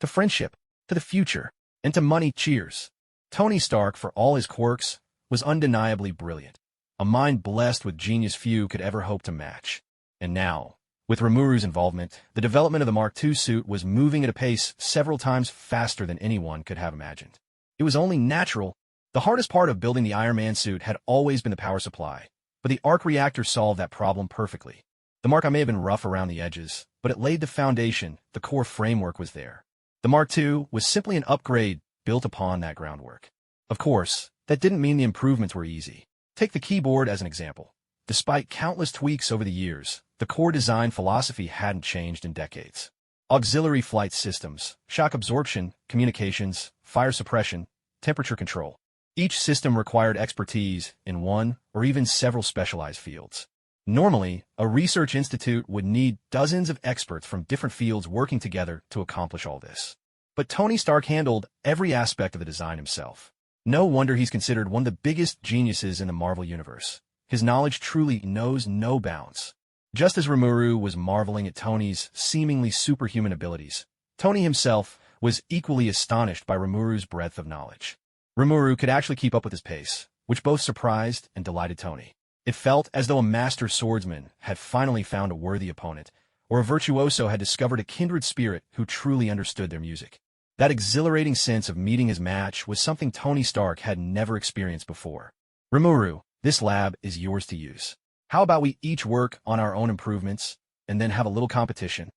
To friendship, to the future, and to money, cheers." Tony Stark, for all his quirks, was undeniably brilliant. A mind blessed with genius few could ever hope to match. And now, with Rimuru's involvement, the development of the Mark II suit was moving at a pace several times faster than anyone could have imagined. It was only natural. The hardest part of building the Iron Man suit had always been the power supply, but the arc reactor solved that problem perfectly. The Mark I may have been rough around the edges, but it laid the foundation, the core framework was there. The Mark II was simply an upgrade built upon that groundwork. Of course, that didn't mean the improvements were easy. Take the keyboard as an example. Despite countless tweaks over the years, the core design philosophy hadn't changed in decades. Auxiliary flight systems, shock absorption, communications, fire suppression, temperature control. Each system required expertise in one or even several specialized fields. Normally, a research institute would need dozens of experts from different fields working together to accomplish all this. But Tony Stark handled every aspect of the design himself. No wonder he's considered one of the biggest geniuses in the Marvel Universe. His knowledge truly knows no bounds. Just as Rimuru was marveling at Tony's seemingly superhuman abilities, Tony himself was equally astonished by Rimuru's breadth of knowledge. Remuru could actually keep up with his pace, which both surprised and delighted Tony. It felt as though a master swordsman had finally found a worthy opponent, or a virtuoso had discovered a kindred spirit who truly understood their music. That exhilarating sense of meeting his match was something Tony Stark had never experienced before. Rimuru, this lab is yours to use. How about we each work on our own improvements, and then have a little competition?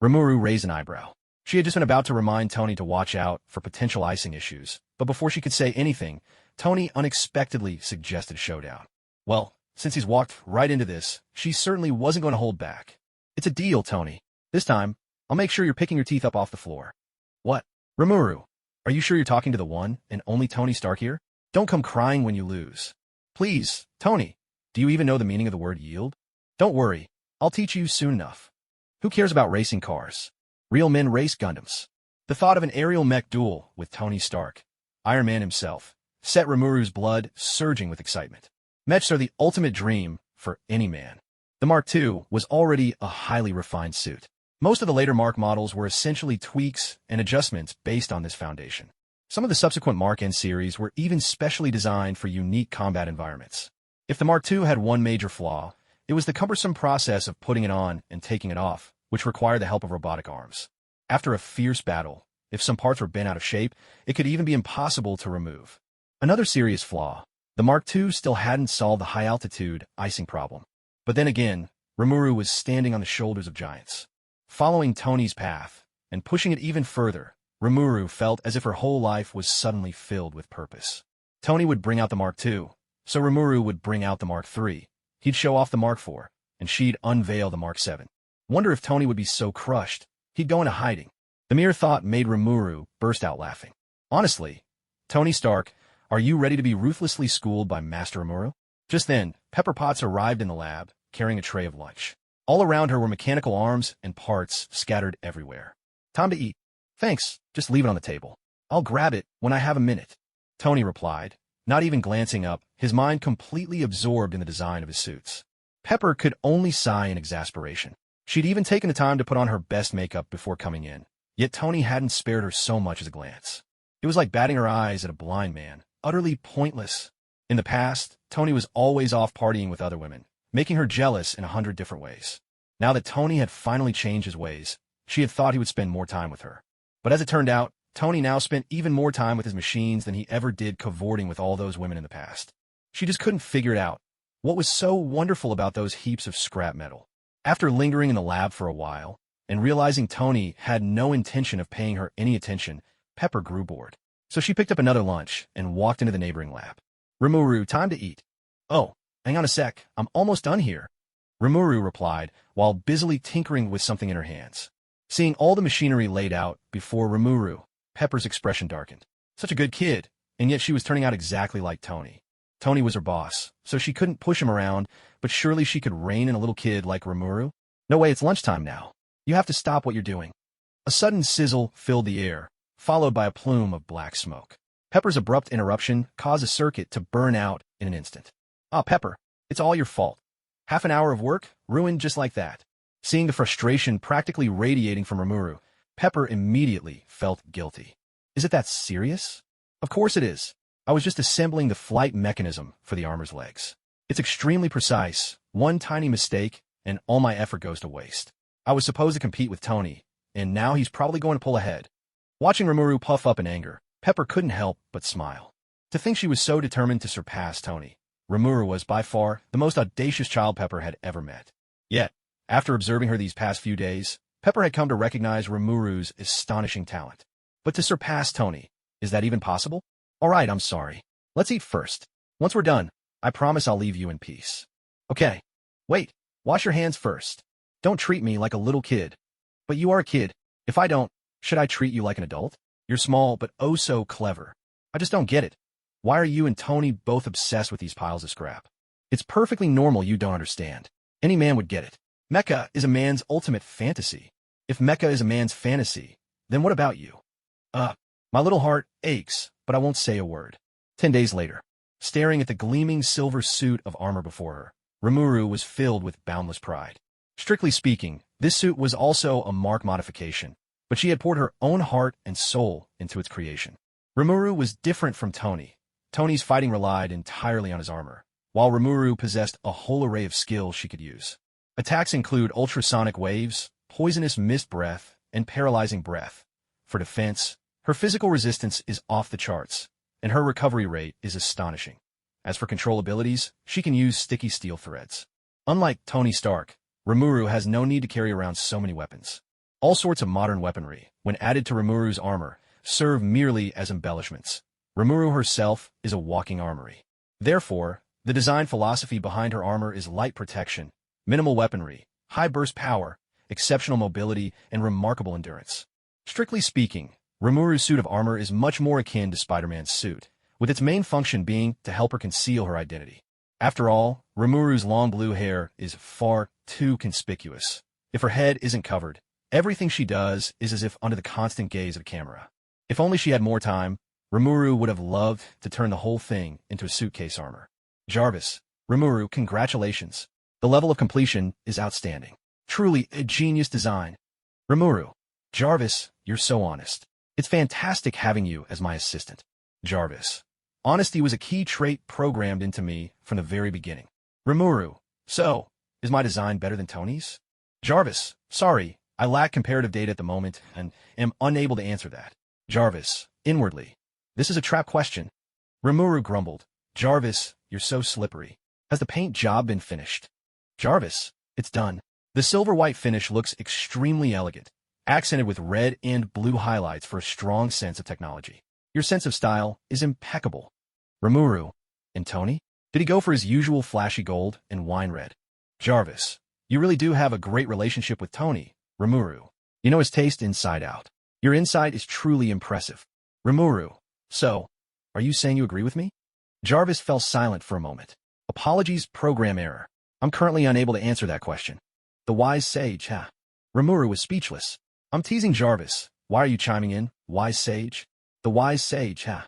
Rimuru raised an eyebrow. She had just been about to remind Tony to watch out for potential icing issues, but before she could say anything, Tony unexpectedly suggested showdown. Well, since he's walked right into this, she certainly wasn't going to hold back. It's a deal, Tony. This time, I'll make sure you're picking your teeth up off the floor. What? Rimuru, are you sure you're talking to the one and only Tony Stark here? Don't come crying when you lose. Please, Tony, do you even know the meaning of the word yield? Don't worry, I'll teach you soon enough. Who cares about racing cars? Real men race Gundams. The thought of an aerial mech duel with Tony Stark, Iron Man himself, set Rimuru's blood surging with excitement. Mechs are the ultimate dream for any man. The Mark II was already a highly refined suit. Most of the later Mark models were essentially tweaks and adjustments based on this foundation. Some of the subsequent Mark N series were even specially designed for unique combat environments. If the Mark II had one major flaw, it was the cumbersome process of putting it on and taking it off, which required the help of robotic arms. After a fierce battle, if some parts were bent out of shape, it could even be impossible to remove. Another serious flaw, the Mark II still hadn't solved the high-altitude icing problem. But then again, Remuru was standing on the shoulders of giants. Following Tony's path, and pushing it even further, Remuru felt as if her whole life was suddenly filled with purpose. Tony would bring out the Mark II, so Remuru would bring out the Mark III. He'd show off the Mark IV, and she'd unveil the Mark VII. Wonder if Tony would be so crushed, he'd go into hiding. The mere thought made Remuru burst out laughing. Honestly, Tony Stark, are you ready to be ruthlessly schooled by Master Remuru? Just then, Pepper Potts arrived in the lab, carrying a tray of lunch. All around her were mechanical arms and parts scattered everywhere. Time to eat. Thanks, just leave it on the table. I'll grab it when I have a minute, Tony replied, not even glancing up, his mind completely absorbed in the design of his suits. Pepper could only sigh in exasperation. She'd even taken the time to put on her best makeup before coming in, yet Tony hadn't spared her so much as a glance. It was like batting her eyes at a blind man, utterly pointless. In the past, Tony was always off partying with other women, making her jealous in 100 different ways. Now that Tony had finally changed his ways, she had thought he would spend more time with her. But as it turned out, Tony now spent even more time with his machines than he ever did cavorting with all those women in the past. She just couldn't figure it out. What was so wonderful about those heaps of scrap metal? After lingering in the lab for a while, and realizing Tony had no intention of paying her any attention, Pepper grew bored. So she picked up another lunch and walked into the neighboring lab. Rimuru, time to eat. Oh, hang on a sec, I'm almost done here, Rimuru replied, while busily tinkering with something in her hands. Seeing all the machinery laid out before Rimuru, Pepper's expression darkened. Such a good kid, and yet she was turning out exactly like Tony. Tony was her boss, so she couldn't push him around, but surely she could rein in a little kid like Rimuru? No way, it's lunchtime now. You have to stop what you're doing. A sudden sizzle filled the air, followed by a plume of black smoke. Pepper's abrupt interruption caused a circuit to burn out in an instant. Ah, Pepper, it's all your fault. Half an hour of work, ruined just like that. Seeing the frustration practically radiating from Rimuru, Pepper immediately felt guilty. Is it that serious? Of course it is. I was just assembling the flight mechanism for the armor's legs. It's extremely precise. One tiny mistake, and all my effort goes to waste. I was supposed to compete with Tony, and now he's probably going to pull ahead. Watching Rimuru puff up in anger, Pepper couldn't help but smile. To think she was so determined to surpass Tony, Rimuru was by far the most audacious child Pepper had ever met. Yet, after observing her these past few days, Pepper had come to recognize Rimuru's astonishing talent. But to surpass Tony, is that even possible? All right, I'm sorry. Let's eat first. Once we're done, I promise I'll leave you in peace. Okay. Wait, Wash your hands first. Don't treat me like a little kid. But you are a kid. If I don't, should I treat you like an adult? You're small, but oh so clever. I just don't get it. Why are you and Tony both obsessed with these piles of scrap? It's perfectly normal you don't understand. Any man would get it. Mecha is a man's ultimate fantasy. If mecha is a man's fantasy, then what about you? My little heart aches, but I won't say a word. 10 days later, staring at the gleaming silver suit of armor before her, Rimuru was filled with boundless pride. Strictly speaking, this suit was also a mark modification, but she had poured her own heart and soul into its creation. Rimuru was different from Tony. Tony's fighting relied entirely on his armor, while Rimuru possessed a whole array of skills she could use. Attacks include ultrasonic waves, poisonous mist breath, and paralyzing breath. For defense, her physical resistance is off the charts, and her recovery rate is astonishing. As for control abilities, she can use sticky steel threads. Unlike Tony Stark, Remuru has no need to carry around so many weapons. All sorts of modern weaponry, when added to Remuru's armor, serve merely as embellishments. Remuru herself is a walking armory. Therefore, the design philosophy behind her armor is light protection, minimal weaponry, high burst power, exceptional mobility, and remarkable endurance. Strictly speaking, Rimuru's suit of armor is much more akin to Spider-Man's suit, with its main function being to help her conceal her identity. After all, Rimuru's long blue hair is far too conspicuous. If her head isn't covered, everything she does is as if under the constant gaze of a camera. If only she had more time, Rimuru would have loved to turn the whole thing into a suitcase armor. Jarvis, Rimuru, congratulations. The level of completion is outstanding. Truly a genius design. Rimuru, Jarvis, you're so honest. It's fantastic having you as my assistant. Jarvis, honesty was a key trait programmed into me from the very beginning. Rimuru, so, is my design better than Tony's? Jarvis, sorry, I lack comparative data at the moment and am unable to answer that. Jarvis, inwardly, this is a trap question. Rimuru grumbled, Jarvis, you're so slippery. Has the paint job been finished? Jarvis, it's done. The silver-white finish looks extremely elegant, accented with red and blue highlights for a strong sense of technology. Your sense of style is impeccable. Rimuru, and Tony? Did he go for his usual flashy gold and wine red? Jarvis, you really do have a great relationship with Tony, Rimuru. You know his taste inside out. Your insight is truly impressive. Rimuru, so, are you saying you agree with me? Jarvis fell silent for a moment. Apologies, program error. I'm currently unable to answer that question. The wise sage, huh? Rimuru was speechless. I'm teasing Jarvis. Why are you chiming in, wise sage? The wise sage, huh?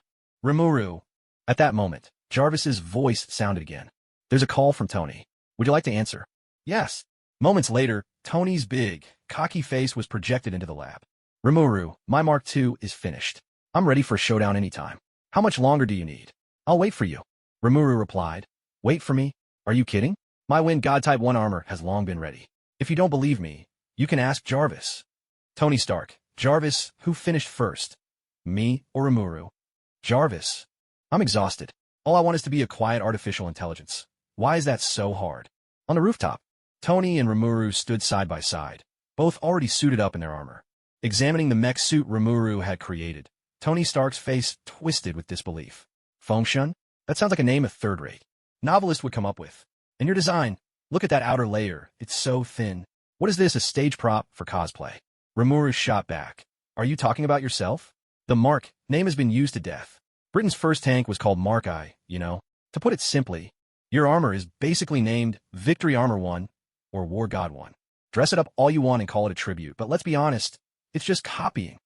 Rimuru. At that moment, Jarvis's voice sounded again. There's a call from Tony. Would you like to answer? Yes. Moments later, Tony's big, cocky face was projected into the lab. Rimuru, my Mark II is finished. I'm ready for a showdown anytime. How much longer do you need? I'll wait for you. Rimuru replied. Wait for me? Are you kidding? My Wind God Type 1 armor has long been ready. If you don't believe me, you can ask Jarvis. Tony Stark. Jarvis, who finished first? Me or Rimuru? Jarvis. I'm exhausted. All I want is to be a quiet artificial intelligence. Why is that so hard? On the rooftop, Tony and Rimuru stood side by side, both already suited up in their armor. Examining the mech suit Rimuru had created, Tony Stark's face twisted with disbelief. Fengshun? That sounds like a name a third-rate novelist would come up with. And your design, look at that outer layer, it's so thin. What is this, a stage prop for cosplay? Rimuru shot back. Are you talking about yourself? The Mark name has been used to death. Britain's first tank was called Mark I, you know. To put it simply, your armor is basically named Victory Armor 1 or War God 1. Dress it up all you want and call it a tribute, but let's be honest, it's just copying.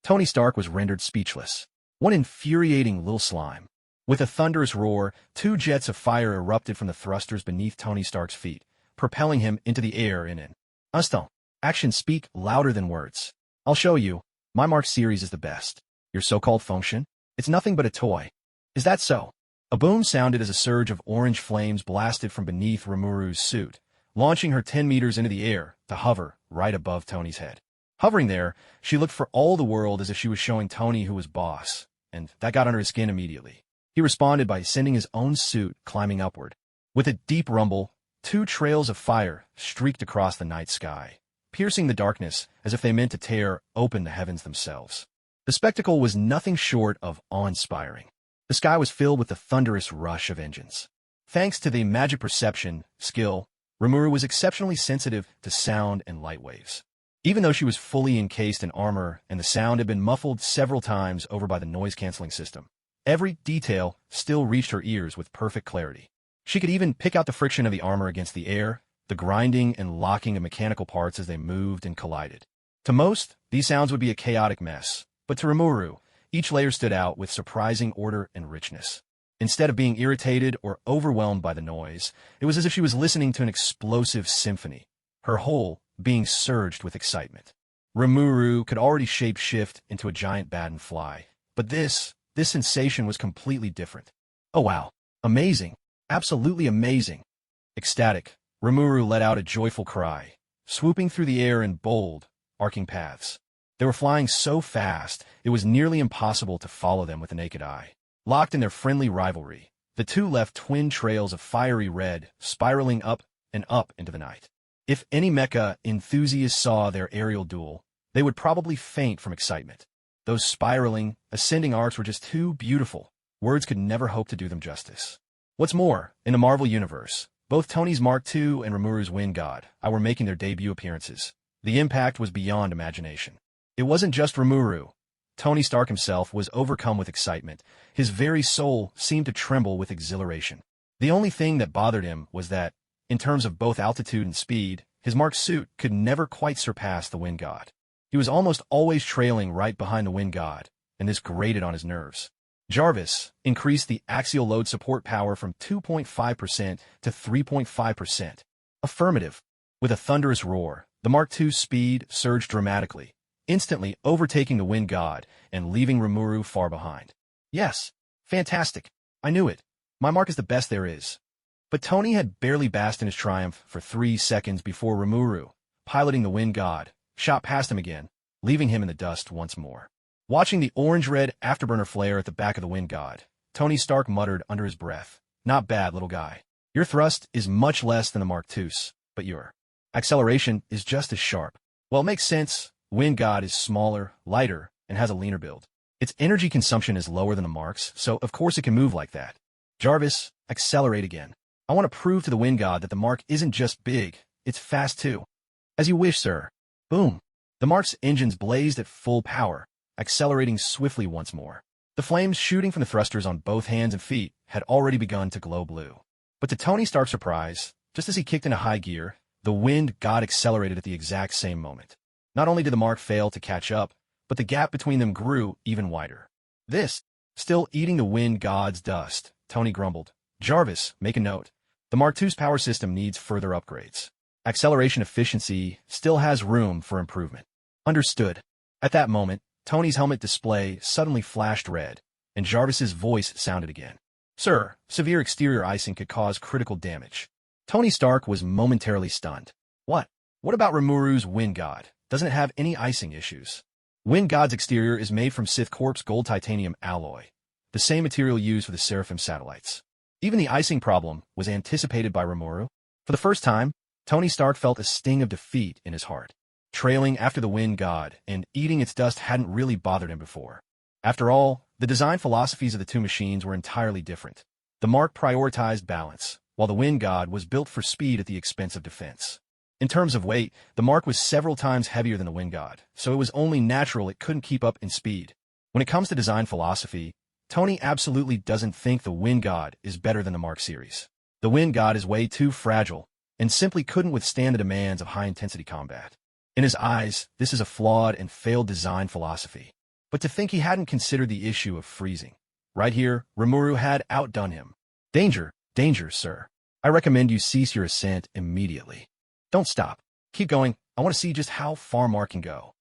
Tony Stark was rendered speechless. One infuriating little slime. With a thunderous roar, 2 jets of fire erupted from the thrusters beneath Tony Stark's feet, propelling him into the air in an instant. Actions speak louder than words. I'll show you. My Mark series is the best. Your so-called function? It's nothing but a toy. Is that so? A boom sounded as a surge of orange flames blasted from beneath Rimuru's suit, launching her 10 meters into the air to hover right above Tony's head. Hovering there, she looked for all the world as if she was showing Tony who was boss, and that got under his skin immediately. He responded by sending his own suit climbing upward. With a deep rumble, 2 trails of fire streaked across the night sky, piercing the darkness as if they meant to tear open the heavens themselves. The spectacle was nothing short of awe-inspiring. The sky was filled with the thunderous rush of engines. Thanks to the magic perception, skill, Rimuru was exceptionally sensitive to sound and light waves. Even though she was fully encased in armor and the sound had been muffled several times over by the noise-canceling system, every detail still reached her ears with perfect clarity. She could even pick out the friction of the armor against the air, the grinding and locking of mechanical parts as they moved and collided. To most, these sounds would be a chaotic mess, but to Remuru, each layer stood out with surprising order and richness. Instead of being irritated or overwhelmed by the noise, it was as if she was listening to an explosive symphony, her whole being surged with excitement. Remuru could already shape-shift into a giant bat and fly, but this sensation was completely different. Oh wow, amazing, absolutely amazing. Ecstatic, Remuru let out a joyful cry, swooping through the air in bold, arcing paths. They were flying so fast, it was nearly impossible to follow them with the naked eye. Locked in their friendly rivalry, the two left twin trails of fiery red, spiraling up and up into the night. If any mecha enthusiasts saw their aerial duel, they would probably faint from excitement. Those spiraling, ascending arcs were just too beautiful. Words could never hope to do them justice. What's more, in the Marvel Universe, both Tony's Mark II and Rimuru's Wind God were making their debut appearances. The impact was beyond imagination. It wasn't just Rimuru. Tony Stark himself was overcome with excitement. His very soul seemed to tremble with exhilaration. The only thing that bothered him was that, in terms of both altitude and speed, his Mark suit could never quite surpass the Wind God. He was almost always trailing right behind the Wind God, and this grated on his nerves. Jarvis increased the axial load support power from 2.5% to 3.5%. Affirmative. With a thunderous roar, the Mark II's speed surged dramatically, instantly overtaking the Wind God and leaving Remuru far behind. Yes, fantastic. I knew it. My Mark is the best there is. But Tony had barely basked in his triumph for 3 seconds before Remuru, piloting the Wind God, shot past him again, leaving him in the dust once more. Watching the orange-red afterburner flare at the back of the Wind God, Tony Stark muttered under his breath, "Not bad, little guy. Your thrust is much less than the Mark II's, but your acceleration is just as sharp." Well, it makes sense. Wind God is smaller, lighter, and has a leaner build. Its energy consumption is lower than the Mark's, so of course it can move like that. Jarvis, accelerate again. I want to prove to the Wind God that the Mark isn't just big, it's fast too. As you wish, sir. Boom. The Mark's engines blazed at full power, accelerating swiftly once more. The flames shooting from the thrusters on both hands and feet had already begun to glow blue. But to Tony Stark's surprise, just as he kicked into high gear, the Wind God accelerated at the exact same moment. Not only did the Mark fail to catch up, but the gap between them grew even wider. This, still eating the Wind God's dust, Tony grumbled. Jarvis, make a note. The Mark II's power system needs further upgrades. Acceleration efficiency still has room for improvement. Understood. At that moment, Tony's helmet display suddenly flashed red, and Jarvis's voice sounded again. Sir, severe exterior icing could cause critical damage. Tony Stark was momentarily stunned. What? What about Rimuru's Wind God? Doesn't it have any icing issues? Wind God's exterior is made from Sith Corp's gold titanium alloy, the same material used for the Seraphim satellites. Even the icing problem was anticipated by Remuru. For the first time, Tony Stark felt a sting of defeat in his heart. Trailing after the Wind God and eating its dust hadn't really bothered him before. After all, the design philosophies of the two machines were entirely different. The Mark prioritized balance, while the Wind God was built for speed at the expense of defense. In terms of weight, the Mark was several times heavier than the Wind God, so it was only natural it couldn't keep up in speed. When it comes to design philosophy, Tony absolutely doesn't think the Wind God is better than the Mark series. The Wind God is way too fragile, and simply couldn't withstand the demands of high-intensity combat. In his eyes, this is a flawed and failed design philosophy. But to think he hadn't considered the issue of freezing. Right here, Rimuru had outdone him. Danger, danger, sir. I recommend you cease your ascent immediately. Don't stop. Keep going. I want to see just how far Mark can go.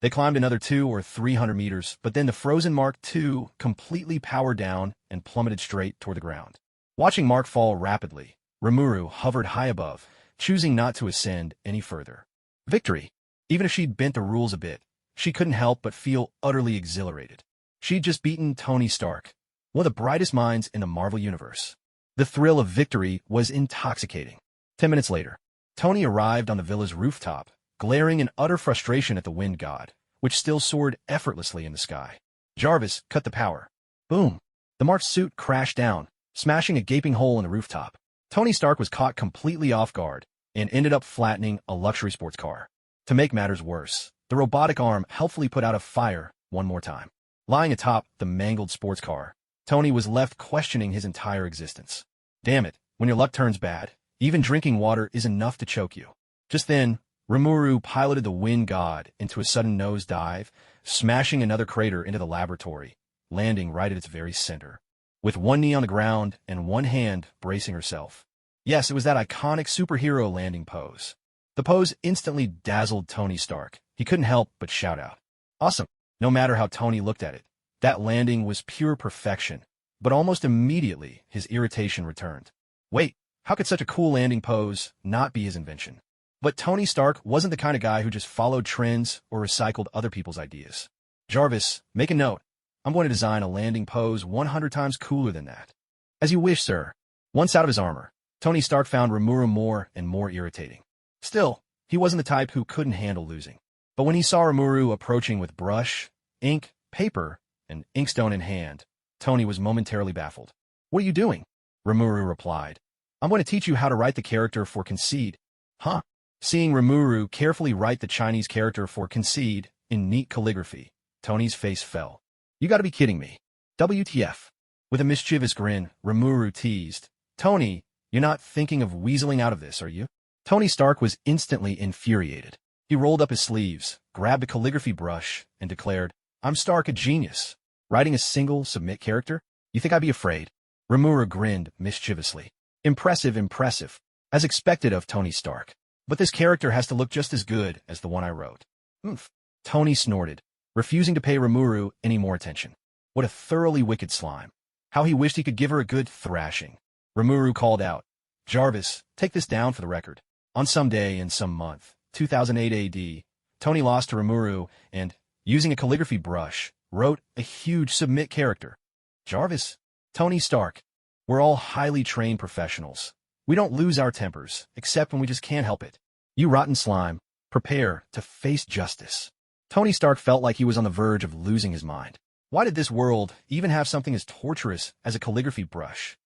They climbed another 200 or 300 meters, but then the frozen Mark II completely powered down and plummeted straight toward the ground. Watching Mark fall rapidly, Remuru hovered high above, choosing not to ascend any further. Victory! Even if she'd bent the rules a bit, she couldn't help but feel utterly exhilarated. She'd just beaten Tony Stark, one of the brightest minds in the Marvel Universe. The thrill of victory was intoxicating. 10 minutes later, Tony arrived on the villa's rooftop, glaring in utter frustration at the Wind God, which still soared effortlessly in the sky. Jarvis cut the power. Boom! The Mark's suit crashed down, smashing a gaping hole in the rooftop. Tony Stark was caught completely off guard, and ended up flattening a luxury sports car. To make matters worse, the robotic arm helpfully put out a fire one more time. Lying atop the mangled sports car, Tony was left questioning his entire existence. Damn it, when your luck turns bad, even drinking water is enough to choke you. Just then, Rimuru piloted the wind god into a sudden nosedive, smashing another crater into the laboratory, landing right at its very center. With one knee on the ground and one hand bracing herself. Yes, it was that iconic superhero landing pose. The pose instantly dazzled Tony Stark. He couldn't help but shout out, "Awesome!" No matter how Tony looked at it. That landing was pure perfection, but almost immediately his irritation returned. Wait, how could such a cool landing pose not be his invention? But Tony Stark wasn't the kind of guy who just followed trends or recycled other people's ideas. Jarvis, make a note. I'm going to design a landing pose 100 times cooler than that. As you wish, sir. Once out of his armor, Tony Stark found Remuru more and more irritating. Still, he wasn't the type who couldn't handle losing. But when he saw Remuru approaching with brush, ink, paper, and inkstone in hand, Tony was momentarily baffled. What are you doing? Remuru replied. I'm going to teach you how to write the character for concede. Huh? Seeing Remuru carefully write the Chinese character for concede in neat calligraphy, Tony's face fell. You gotta be kidding me. WTF. With a mischievous grin, Remuru teased. Tony, you're not thinking of weaseling out of this, are you? Tony Stark was instantly infuriated. He rolled up his sleeves, grabbed a calligraphy brush, and declared, I'm Stark, a genius. Writing a single submit character? You think I'd be afraid? Remuru grinned mischievously. Impressive, impressive. As expected of Tony Stark. But this character has to look just as good as the one I wrote. Oomph. Tony snorted, refusing to pay Remuru any more attention. What a thoroughly wicked slime. How he wished he could give her a good thrashing. Remuru called out, Jarvis, take this down for the record. On some day in some month, 2008 AD, Tony lost to Remuru and, using a calligraphy brush, wrote a huge submit character. Jarvis, Tony Stark, we're all highly trained professionals. We don't lose our tempers, except when we just can't help it. You rotten slime, prepare to face justice. Tony Stark felt like he was on the verge of losing his mind. Why did this world even have something as torturous as a calligraphy brush?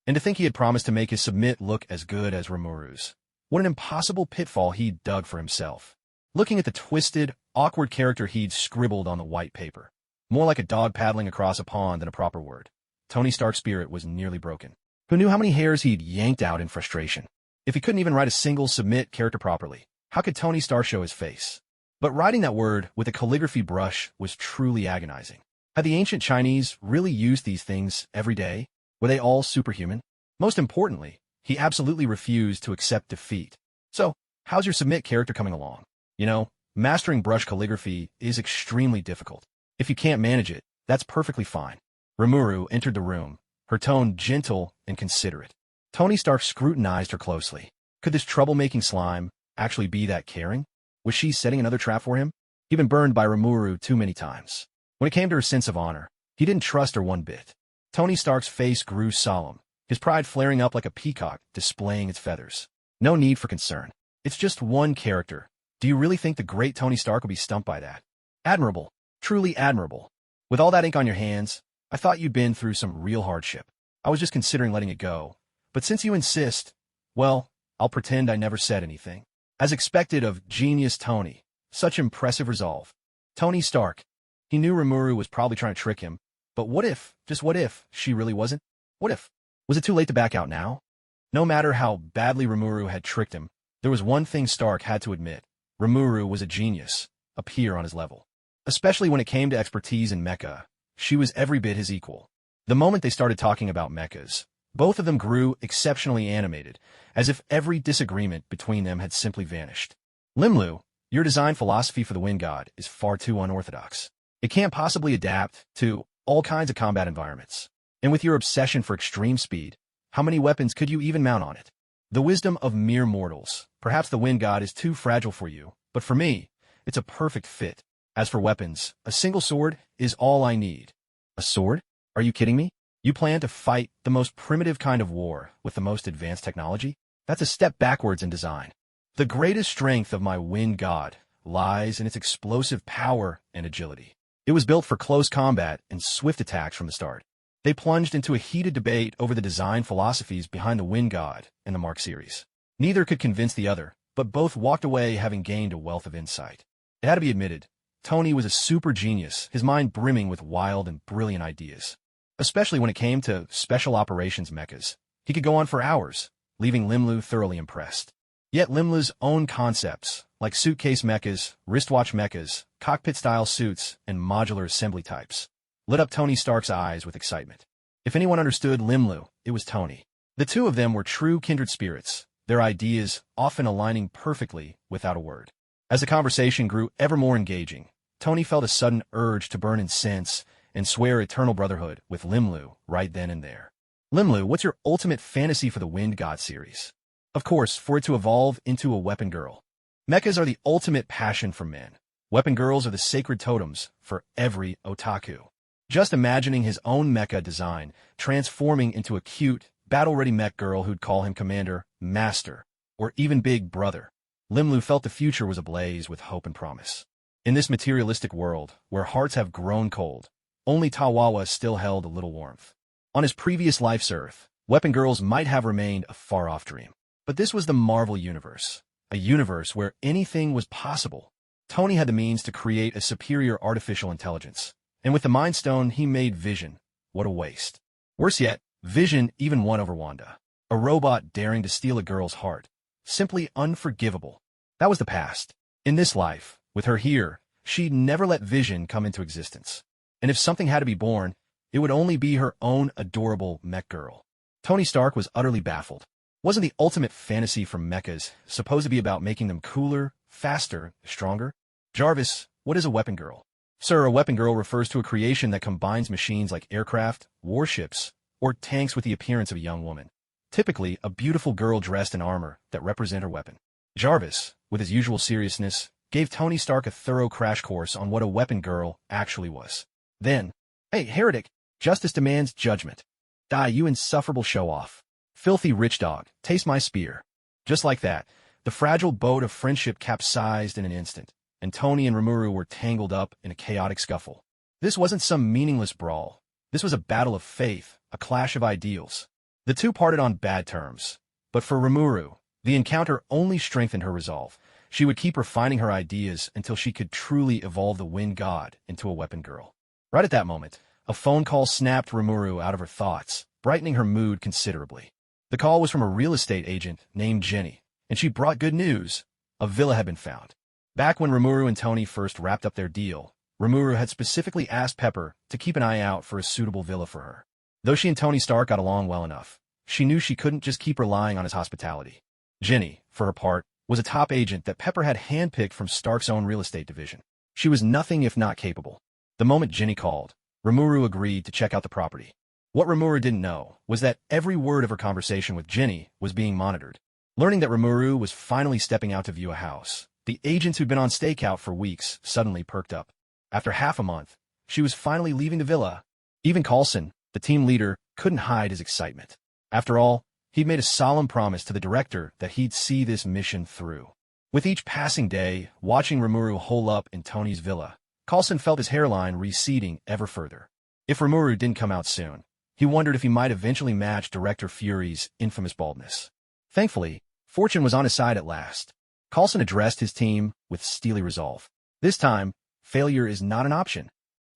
And to think he had promised to make his submit look as good as Rimuru's. What an impossible pitfall he'd dug for himself. Looking at the twisted, awkward character he'd scribbled on the white paper. More like a dog paddling across a pond than a proper word. Tony Stark's spirit was nearly broken. Who knew how many hairs he'd yanked out in frustration? If he couldn't even write a single submit character properly, how could Tony Stark show his face? But writing that word with a calligraphy brush was truly agonizing. Had the ancient Chinese really used these things every day? Were they all superhuman? Most importantly, he absolutely refused to accept defeat. So, how's your submit character coming along? You know, mastering brush calligraphy is extremely difficult. If you can't manage it, that's perfectly fine. Remuru entered the room, her tone gentle and considerate. Tony Stark scrutinized her closely. Could this troublemaking slime actually be that caring? Was she setting another trap for him? He'd been burned by Remuru too many times. When it came to her sense of honor, he didn't trust her one bit. Tony Stark's face grew solemn, his pride flaring up like a peacock displaying its feathers. No need for concern. It's just one character. Do you really think the great Tony Stark will be stumped by that? Admirable. Truly admirable. With all that ink on your hands, I thought you'd been through some real hardship. I was just considering letting it go. But since you insist, well, I'll pretend I never said anything. As expected of genius Tony, such impressive resolve. Tony Stark. He knew Rimuru was probably trying to trick him. But what if, just what if, she really wasn't? What if? Was it too late to back out now? No matter how badly Rimuru had tricked him, there was one thing Stark had to admit. Rimuru was a genius, a peer on his level. Especially when it came to expertise in mecha, she was every bit his equal. The moment they started talking about mechas, both of them grew exceptionally animated, as if every disagreement between them had simply vanished. Limlu, your design philosophy for the Wind God is far too unorthodox. It can't possibly adapt to all kinds of combat environments. And with your obsession for extreme speed, how many weapons could you even mount on it? The wisdom of mere mortals. Perhaps the Wind God is too fragile for you, but for me, it's a perfect fit. As for weapons, a single sword is all I need. A sword? Are you kidding me? You plan to fight the most primitive kind of war with the most advanced technology? That's a step backwards in design. The greatest strength of my Wind God lies in its explosive power and agility. It was built for close combat and swift attacks from the start. They plunged into a heated debate over the design philosophies behind the Wind God and the Mark series. Neither could convince the other, but both walked away having gained a wealth of insight. It had to be admitted, Tony was a super genius, his mind brimming with wild and brilliant ideas. Especially when it came to special operations mechas. He could go on for hours, leaving Rimuru thoroughly impressed. Yet Rimlu's own concepts, like suitcase mechas, wristwatch mechas, cockpit-style suits, and modular assembly types, lit up Tony Stark's eyes with excitement. If anyone understood Rimuru, it was Tony. The two of them were true kindred spirits, their ideas often aligning perfectly without a word. As the conversation grew ever more engaging, Tony felt a sudden urge to burn incense and swear eternal brotherhood with Rimuru right then and there. Rimuru, what's your ultimate fantasy for the Wind God series? Of course, for it to evolve into a weapon girl. Mechas are the ultimate passion for men. Weapon girls are the sacred totems for every otaku. Just imagining his own mecha design transforming into a cute, battle-ready mech girl who'd call him Commander, Master, or even Big Brother. Rimuru felt the future was ablaze with hope and promise. In this materialistic world, where hearts have grown cold, only Tawawa still held a little warmth. On his previous life's Earth, weapon girls might have remained a far-off dream. But this was the Marvel Universe, a universe where anything was possible. Tony had the means to create a superior artificial intelligence, and with the Mind Stone he made Vision. What a waste. Worse yet, Vision even won over Wanda. A robot daring to steal a girl's heart. Simply unforgivable. That was the past. In this life, with her here, she'd never let Vision come into existence. And if something had to be born, it would only be her own adorable mech girl. Tony Stark was utterly baffled. Wasn't the ultimate fantasy for mechas supposed to be about making them cooler, faster, stronger? Jarvis, what is a weapon girl? Sir, a weapon girl refers to a creation that combines machines like aircraft, warships, or tanks with the appearance of a young woman. Typically, a beautiful girl dressed in armor that represent her weapon. Jarvis, with his usual seriousness, gave Tony Stark a thorough crash course on what a weapon girl actually was. Then, hey, heretic, justice demands judgment. Die, you insufferable show-off. Filthy rich dog, taste my spear. Just like that, the fragile boat of friendship capsized in an instant, and Tony and Remuru were tangled up in a chaotic scuffle. This wasn't some meaningless brawl. This was a battle of faith, a clash of ideals. The two parted on bad terms, but for Remuru, the encounter only strengthened her resolve. She would keep refining her ideas until she could truly evolve the Wind God into a weapon girl. Right at that moment, a phone call snapped Remuru out of her thoughts, brightening her mood considerably. The call was from a real estate agent named Jenny, and she brought good news. A villa had been found. Back when Rimuru and Tony first wrapped up their deal, Rimuru had specifically asked Pepper to keep an eye out for a suitable villa for her. Though she and Tony Stark got along well enough, she knew she couldn't just keep relying on his hospitality. Jenny, for her part, was a top agent that Pepper had handpicked from Stark's own real estate division. She was nothing if not capable. The moment Jenny called, Rimuru agreed to check out the property. What Rimuru didn't know was that every word of her conversation with Jenny was being monitored. Learning that Rimuru was finally stepping out to view a house, the agents who'd been on stakeout for weeks suddenly perked up. After half a month, she was finally leaving the villa. Even Coulson, the team leader, couldn't hide his excitement. After all, he'd made a solemn promise to the director that he'd see this mission through. With each passing day, watching Rimuru hole up in Tony's villa, Coulson felt his hairline receding ever further. If Rimuru didn't come out soon, he wondered if he might eventually match Director Fury's infamous baldness. Thankfully, fortune was on his side at last. Coulson addressed his team with steely resolve. This time, failure is not an option.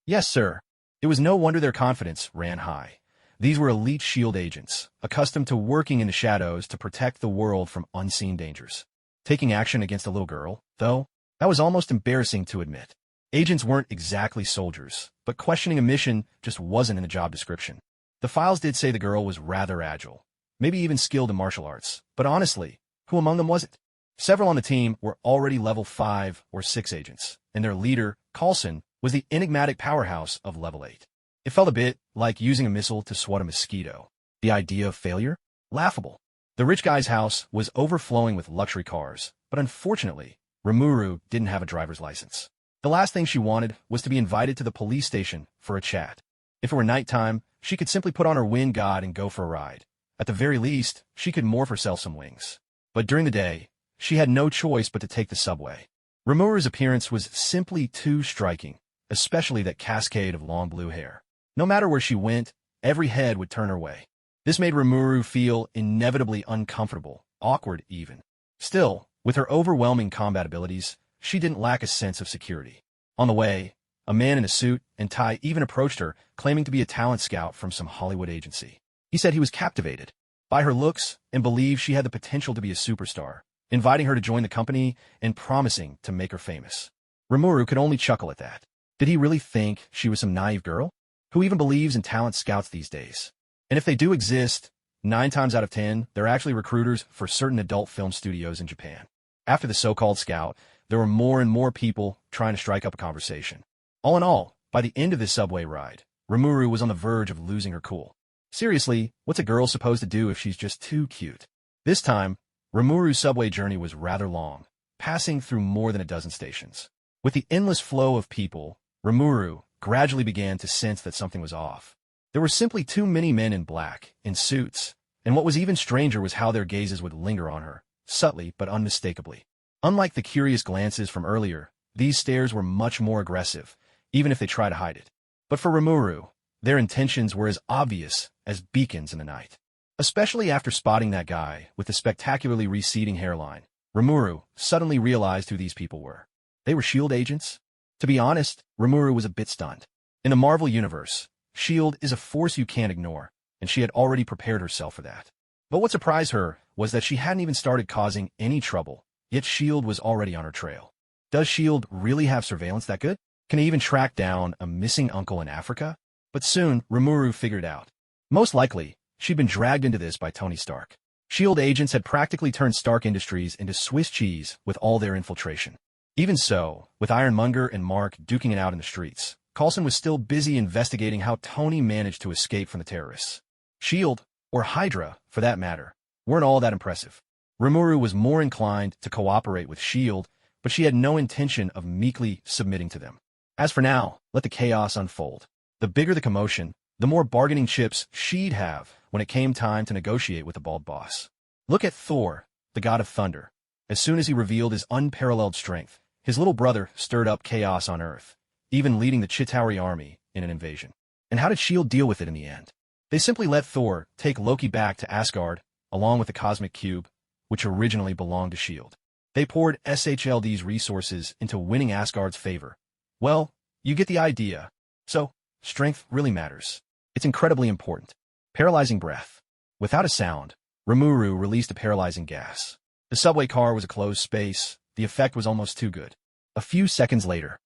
Yes, sir. It was no wonder their confidence ran high. These were elite SHIELD agents, accustomed to working in the shadows to protect the world from unseen dangers. Taking action against a little girl, though, that was almost embarrassing to admit. Agents weren't exactly soldiers, but questioning a mission just wasn't in the job description. The files did say the girl was rather agile, maybe even skilled in martial arts, but honestly, who among them was it? Several on the team were already level 5 or 6 agents, and their leader, Coulson, was the enigmatic powerhouse of level 8. It felt a bit like using a missile to swat a mosquito. The idea of failure? Laughable. The rich guy's house was overflowing with luxury cars, but unfortunately, Remuru didn't have a driver's license. The last thing she wanted was to be invited to the police station for a chat. If it were nighttime, she could simply put on her Wind God and go for a ride. At the very least, she could morph herself some wings. But during the day, she had no choice but to take the subway. Rimuru's appearance was simply too striking, especially that cascade of long blue hair. No matter where she went, every head would turn her way. This made Rimuru feel inevitably uncomfortable, awkward even. Still, with her overwhelming combat abilities, she didn't lack a sense of security. On the way, a man in a suit and tie even approached her, claiming to be a talent scout from some Hollywood agency. He said he was captivated by her looks and believed she had the potential to be a superstar, inviting her to join the company and promising to make her famous. Rimuru could only chuckle at that. Did he really think she was some naive girl? Who even believes in talent scouts these days? And if they do exist, 9 times out of 10, they're actually recruiters for certain adult film studios in Japan. After the so-called scout, there were more and more people trying to strike up a conversation. All in all, by the end of this subway ride, Remuru was on the verge of losing her cool. Seriously, what's a girl supposed to do if she's just too cute? This time, Remuru's subway journey was rather long, passing through more than a dozen stations. With the endless flow of people, Remuru gradually began to sense that something was off. There were simply too many men in black, in suits, and what was even stranger was how their gazes would linger on her, subtly but unmistakably. Unlike the curious glances from earlier, these stares were much more aggressive, even if they tried to hide it. But for Remuru, their intentions were as obvious as beacons in the night. Especially after spotting that guy with the spectacularly receding hairline, Remuru suddenly realized who these people were. They were S.H.I.E.L.D. agents? To be honest, Remuru was a bit stunned. In the Marvel Universe, S.H.I.E.L.D. is a force you can't ignore, and she had already prepared herself for that. But what surprised her was that she hadn't even started causing any trouble, yet S.H.I.E.L.D. was already on her trail. Does S.H.I.E.L.D. really have surveillance that good? Can they even track down a missing uncle in Africa? But soon, Rimuru figured out. Most likely, she'd been dragged into this by Tony Stark. S.H.I.E.L.D. agents had practically turned Stark Industries into Swiss cheese with all their infiltration. Even so, with Ironmonger and Mark duking it out in the streets, Coulson was still busy investigating how Tony managed to escape from the terrorists. S.H.I.E.L.D., or Hydra, for that matter, weren't all that impressive. Rimuru was more inclined to cooperate with S.H.I.E.L.D., but she had no intention of meekly submitting to them. As for now, let the chaos unfold. The bigger the commotion, the more bargaining chips she'd have when it came time to negotiate with the bald boss. Look at Thor, the god of thunder. As soon as he revealed his unparalleled strength, his little brother stirred up chaos on Earth, even leading the Chitauri army in an invasion. And how did S.H.I.E.L.D. deal with it in the end? They simply let Thor take Loki back to Asgard, along with the Cosmic Cube, which originally belonged to S.H.I.E.L.D. They poured SHLD's resources into winning Asgard's favor. Well, you get the idea. So, strength really matters. It's incredibly important. Paralyzing breath. Without a sound, Rimuru released a paralyzing gas. The subway car was a closed space. The effect was almost too good. A few seconds later,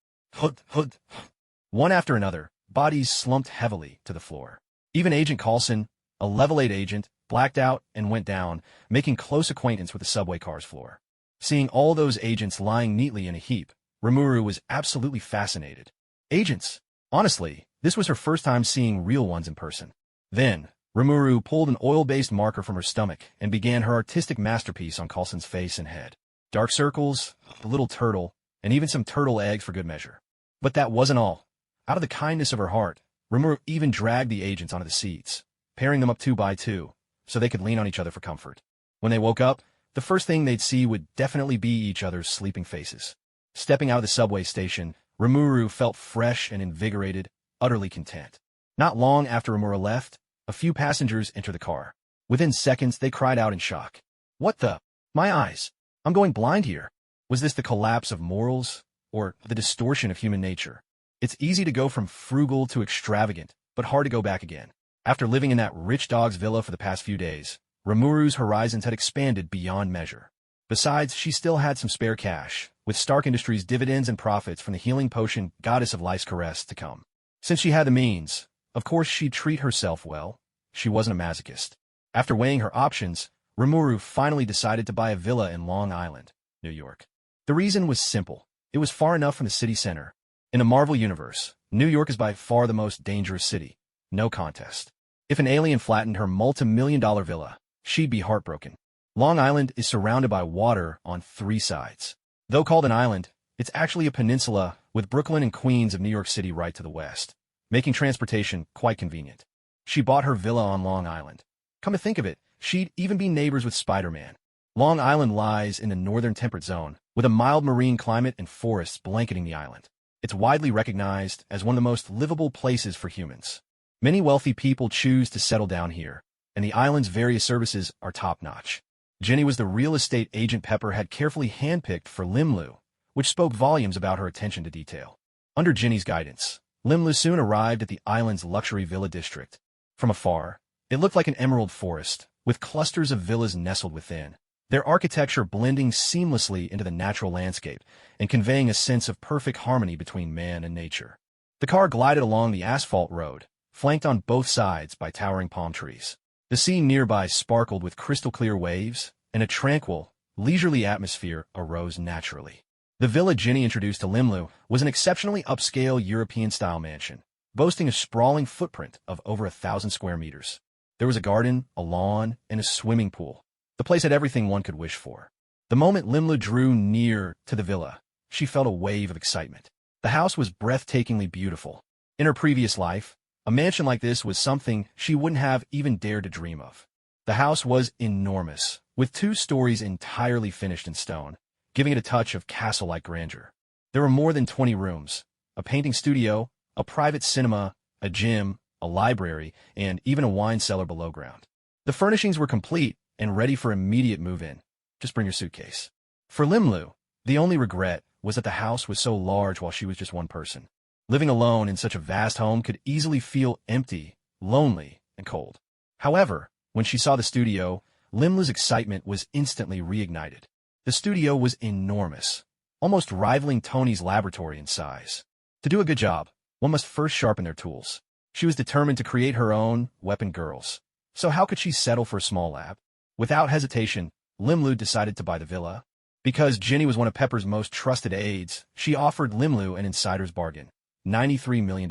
one after another, bodies slumped heavily to the floor. Even Agent Coulson, a level 8 agent, blacked out and went down, making close acquaintance with the subway car's floor. Seeing all those agents lying neatly in a heap, Rimuru was absolutely fascinated. Agents! Honestly, this was her first time seeing real ones in person. Then, Rimuru pulled an oil-based marker from her stomach and began her artistic masterpiece on Coulson's face and head. Dark circles, a little turtle, and even some turtle eggs for good measure. But that wasn't all. Out of the kindness of her heart, Rimuru even dragged the agents onto the seats, pairing them up 2 by 2, so they could lean on each other for comfort. When they woke up, the first thing they'd see would definitely be each other's sleeping faces. Stepping out of the subway station, Rimuru felt fresh and invigorated, utterly content. Not long after Rimuru left, a few passengers entered the car. Within seconds, they cried out in shock. What the? My eyes! I'm going blind here. Was this the collapse of morals, or the distortion of human nature? It's easy to go from frugal to extravagant, but hard to go back again. After living in that rich dog's villa for the past few days, Rimuru's horizons had expanded beyond measure. Besides, she still had some spare cash, with Stark Industries' dividends and profits from the healing potion Goddess of Life's Caress to come. Since she had the means, of course she'd treat herself well. She wasn't a masochist. After weighing her options, Rimuru finally decided to buy a villa in Long Island, New York. The reason was simple. It was far enough from the city center. In the Marvel Universe, New York is by far the most dangerous city. No contest. If an alien flattened her multi-million-dollar villa, she'd be heartbroken. Long Island is surrounded by water on 3 sides. Though called an island, it's actually a peninsula with Brooklyn and Queens of New York City right to the west, making transportation quite convenient. She bought her villa on Long Island. Come to think of it, she'd even be neighbors with Spider-Man. Long Island lies in the northern temperate zone, with a mild marine climate and forests blanketing the island. It's widely recognized as one of the most livable places for humans. Many wealthy people choose to settle down here, and the island's various services are top-notch. Jenny was the real estate agent Pepper had carefully handpicked for Rimuru, which spoke volumes about her attention to detail. Under Jenny's guidance, Rimuru soon arrived at the island's luxury villa district. From afar, it looked like an emerald forest, with clusters of villas nestled within, their architecture blending seamlessly into the natural landscape and conveying a sense of perfect harmony between man and nature. The car glided along the asphalt road, flanked on both sides by towering palm trees. The sea nearby sparkled with crystal-clear waves, and a tranquil, leisurely atmosphere arose naturally. The villa Jenny introduced to Rimuru was an exceptionally upscale European-style mansion, boasting a sprawling footprint of over 1,000 square meters. There was a garden, a lawn, and a swimming pool. The place had everything one could wish for. The moment Rimuru drew near to the villa, she felt a wave of excitement. The house was breathtakingly beautiful. In her previous life, a mansion like this was something she wouldn't have even dared to dream of. The house was enormous, with 2 stories entirely finished in stone, giving it a touch of castle-like grandeur. There were more than 20 rooms, a painting studio, a private cinema, a gym, a library, and even a wine cellar below ground. The furnishings were complete and ready for immediate move-in. Just bring your suitcase. For Rimuru, the only regret was that the house was so large while she was just one person. Living alone in such a vast home could easily feel empty, lonely, and cold. However, when she saw the studio, Rimru's excitement was instantly reignited. The studio was enormous, almost rivaling Tony's laboratory in size. To do a good job, one must first sharpen their tools. She was determined to create her own weapon girls. So how could she settle for a small lab? Without hesitation, Rimuru decided to buy the villa. Because Jenny was one of Pepper's most trusted aides, she offered Rimuru an insider's bargain. $93 million.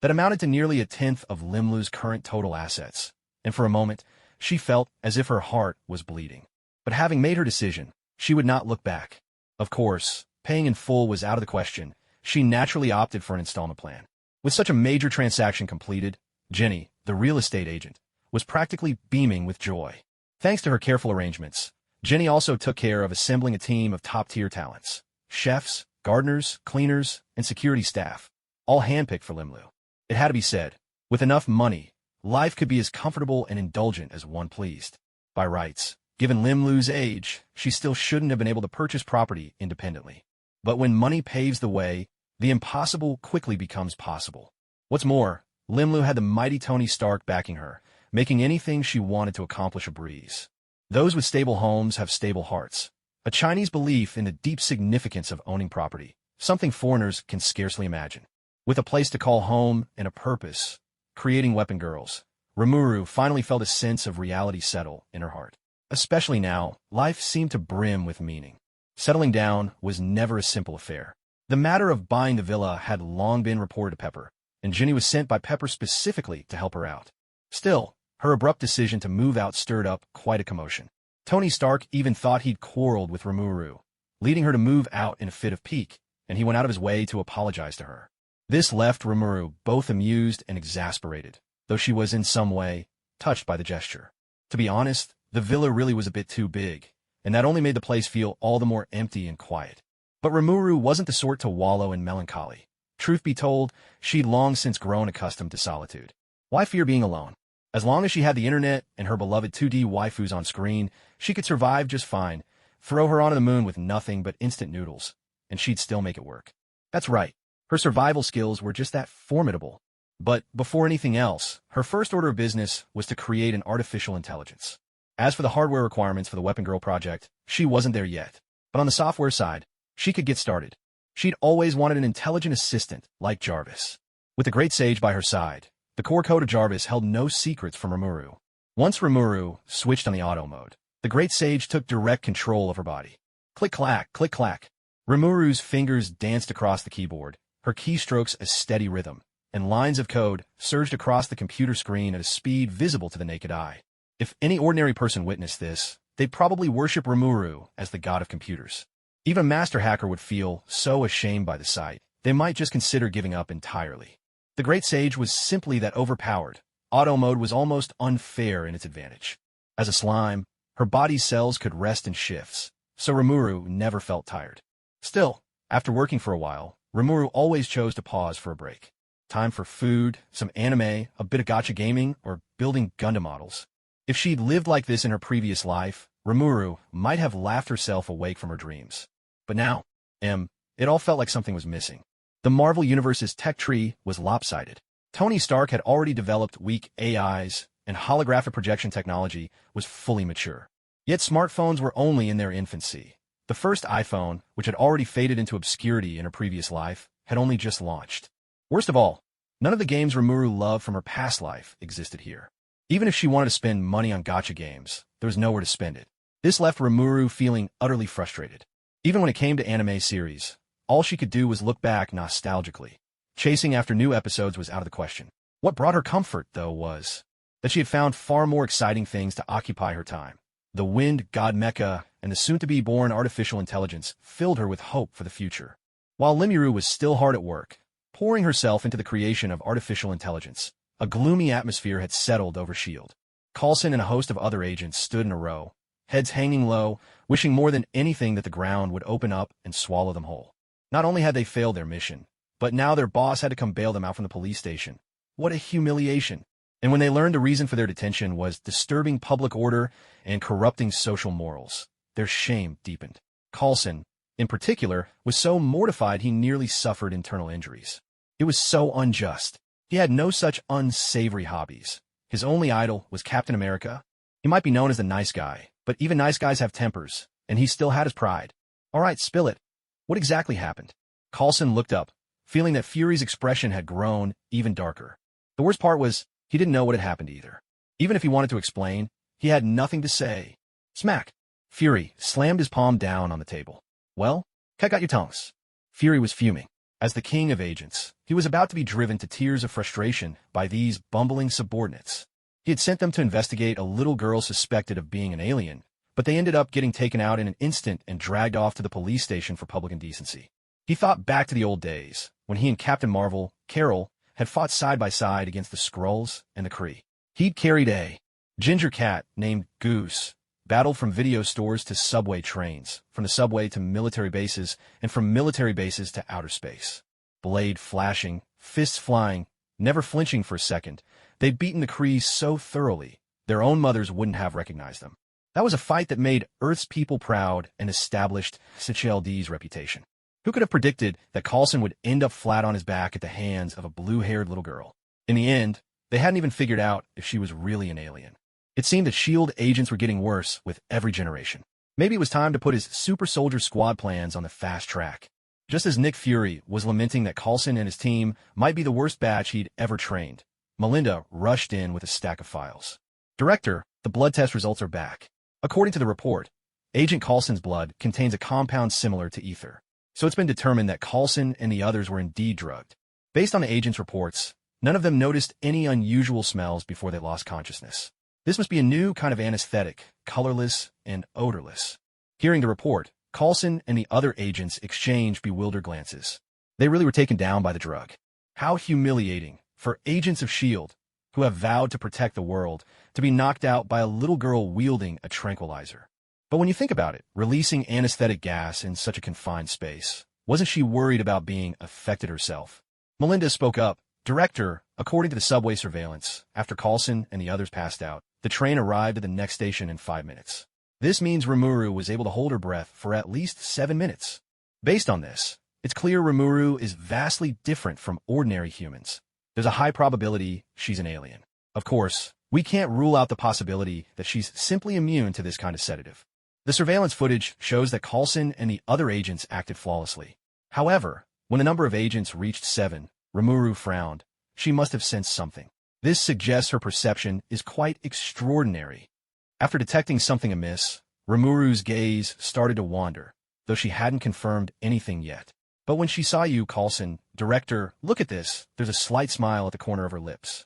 That amounted to nearly 1/10 of Rimuru's current total assets, and for a moment, she felt as if her heart was bleeding. But having made her decision, she would not look back. Of course, paying in full was out of the question. She naturally opted for an installment plan. With such a major transaction completed, Jenny, the real estate agent, was practically beaming with joy. Thanks to her careful arrangements, Jenny also took care of assembling a team of top-tier talents. Chefs, gardeners, cleaners, and security staff, all handpicked for Rimuru. It had to be said, with enough money, life could be as comfortable and indulgent as one pleased. By rights, given Rimuru's age, she still shouldn't have been able to purchase property independently. But when money paves the way, the impossible quickly becomes possible. What's more, Rimuru had the mighty Tony Stark backing her, making anything she wanted to accomplish a breeze. Those with stable homes have stable hearts. A Chinese belief in the deep significance of owning property, something foreigners can scarcely imagine. With a place to call home and a purpose, creating weapon girls, Remuru finally felt a sense of reality settle in her heart. Especially now, life seemed to brim with meaning. Settling down was never a simple affair. The matter of buying the villa had long been reported to Pepper, and Jenny was sent by Pepper specifically to help her out. Still, her abrupt decision to move out stirred up quite a commotion. Tony Stark even thought he'd quarreled with Rimuru, leading her to move out in a fit of pique, and he went out of his way to apologize to her. This left Rimuru both amused and exasperated, though she was in some way touched by the gesture. To be honest, the villa really was a bit too big, and that only made the place feel all the more empty and quiet. But Rimuru wasn't the sort to wallow in melancholy. Truth be told, she'd long since grown accustomed to solitude. Why fear being alone? As long as she had the internet and her beloved 2D waifus on screen, she could survive just fine. Throw her onto the moon with nothing but instant noodles, and she'd still make it work. That's right. Her survival skills were just that formidable. But before anything else, her first order of business was to create an artificial intelligence. As for the hardware requirements for the Weapon Girl project, she wasn't there yet. But on the software side, she could get started. She'd always wanted an intelligent assistant like Jarvis. With the Great Sage by her side, the core code of Jarvis held no secrets from Rimuru. Once Rimuru switched on the auto mode, the Great Sage took direct control of her body. Click-clack, click-clack. Rimuru's fingers danced across the keyboard, her keystrokes a steady rhythm, and lines of code surged across the computer screen at a speed visible to the naked eye. If any ordinary person witnessed this, they'd probably worship Rimuru as the god of computers. Even a master hacker would feel so ashamed by the sight, they might just consider giving up entirely. The Great Sage was simply that overpowered. Auto mode was almost unfair in its advantage. As a slime, her body's cells could rest in shifts, so Remuru never felt tired. Still, after working for a while, Remuru always chose to pause for a break. Time for food, some anime, a bit of gacha gaming, or building Gundam models. If she'd lived like this in her previous life, Rimuru might have laughed herself awake from her dreams. But now, it all felt like something was missing. The Marvel Universe's tech tree was lopsided. Tony Stark had already developed weak AIs, and holographic projection technology was fully mature. Yet smartphones were only in their infancy. The first iPhone, which had already faded into obscurity in her previous life, had only just launched. Worst of all, none of the games Remuru loved from her past life existed here. Even if she wanted to spend money on gacha games, there was nowhere to spend it. This left Remuru feeling utterly frustrated. Even when it came to anime series, all she could do was look back nostalgically. Chasing after new episodes was out of the question. What brought her comfort, though, was that she had found far more exciting things to occupy her time. The wind god mecha and the soon-to-be-born artificial intelligence filled her with hope for the future. While Rimuru was still hard at work, pouring herself into the creation of artificial intelligence, a gloomy atmosphere had settled over S.H.I.E.L.D. Coulson and a host of other agents stood in a row, heads hanging low, wishing more than anything that the ground would open up and swallow them whole. Not only had they failed their mission, but now their boss had to come bail them out from the police station. What a humiliation! And when they learned the reason for their detention was disturbing public order and corrupting social morals, their shame deepened. Coulson, in particular, was so mortified he nearly suffered internal injuries. It was so unjust. He had no such unsavory hobbies. His only idol was Captain America. He might be known as the nice guy, but even nice guys have tempers, and he still had his pride. All right, spill it. What exactly happened? Coulson looked up, feeling that Fury's expression had grown even darker. The worst part was, he didn't know what had happened either. Even if he wanted to explain, he had nothing to say. Smack! Fury slammed his palm down on the table. Well, cut out your tongues. Fury was fuming. As the king of agents, he was about to be driven to tears of frustration by these bumbling subordinates. He had sent them to investigate a little girl suspected of being an alien, but they ended up getting taken out in an instant and dragged off to the police station for public indecency. He thought back to the old days, when he and Captain Marvel, Carol, had fought side by side against the Skrulls and the Kree. He'd carried a ginger cat named Goose, battled from video stores to subway trains, from the subway to military bases, and from military bases to outer space. Blade flashing, fists flying, never flinching for a second, they'd beaten the Kree so thoroughly, their own mothers wouldn't have recognized them. That was a fight that made Earth's people proud and established S.H.I.E.L.D's reputation. Who could have predicted that Coulson would end up flat on his back at the hands of a blue-haired little girl? In the end, they hadn't even figured out if she was really an alien. It seemed that S.H.I.E.L.D. agents were getting worse with every generation. Maybe it was time to put his super soldier squad plans on the fast track. Just as Nick Fury was lamenting that Coulson and his team might be the worst batch he'd ever trained, Melinda rushed in with a stack of files. Director, the blood test results are back. According to the report, Agent Coulson's blood contains a compound similar to ether. So it's been determined that Coulson and the others were indeed drugged. Based on the agent's reports, none of them noticed any unusual smells before they lost consciousness. This must be a new kind of anesthetic, colorless and odorless. Hearing the report, Coulson and the other agents exchanged bewildered glances. They really were taken down by the drug. How humiliating for agents of S.H.I.E.L.D., who have vowed to protect the world, to be knocked out by a little girl wielding a tranquilizer. But when you think about it, releasing anesthetic gas in such a confined space, wasn't she worried about being affected herself? Melinda spoke up. Director, according to the subway surveillance, after Coulson and the others passed out, the train arrived at the next station in 5 minutes. This means Remuru was able to hold her breath for at least 7 minutes. Based on this, it's clear Remuru is vastly different from ordinary humans. There's a high probability she's an alien. Of course, we can't rule out the possibility that she's simply immune to this kind of sedative. The surveillance footage shows that Coulson and the other agents acted flawlessly. However, when the number of agents reached 7, Rimuru frowned. She must have sensed something. This suggests her perception is quite extraordinary. After detecting something amiss, Rimuru's gaze started to wander, though she hadn't confirmed anything yet. But when she saw you, Coulson, Director, look at this, there's a slight smile at the corner of her lips.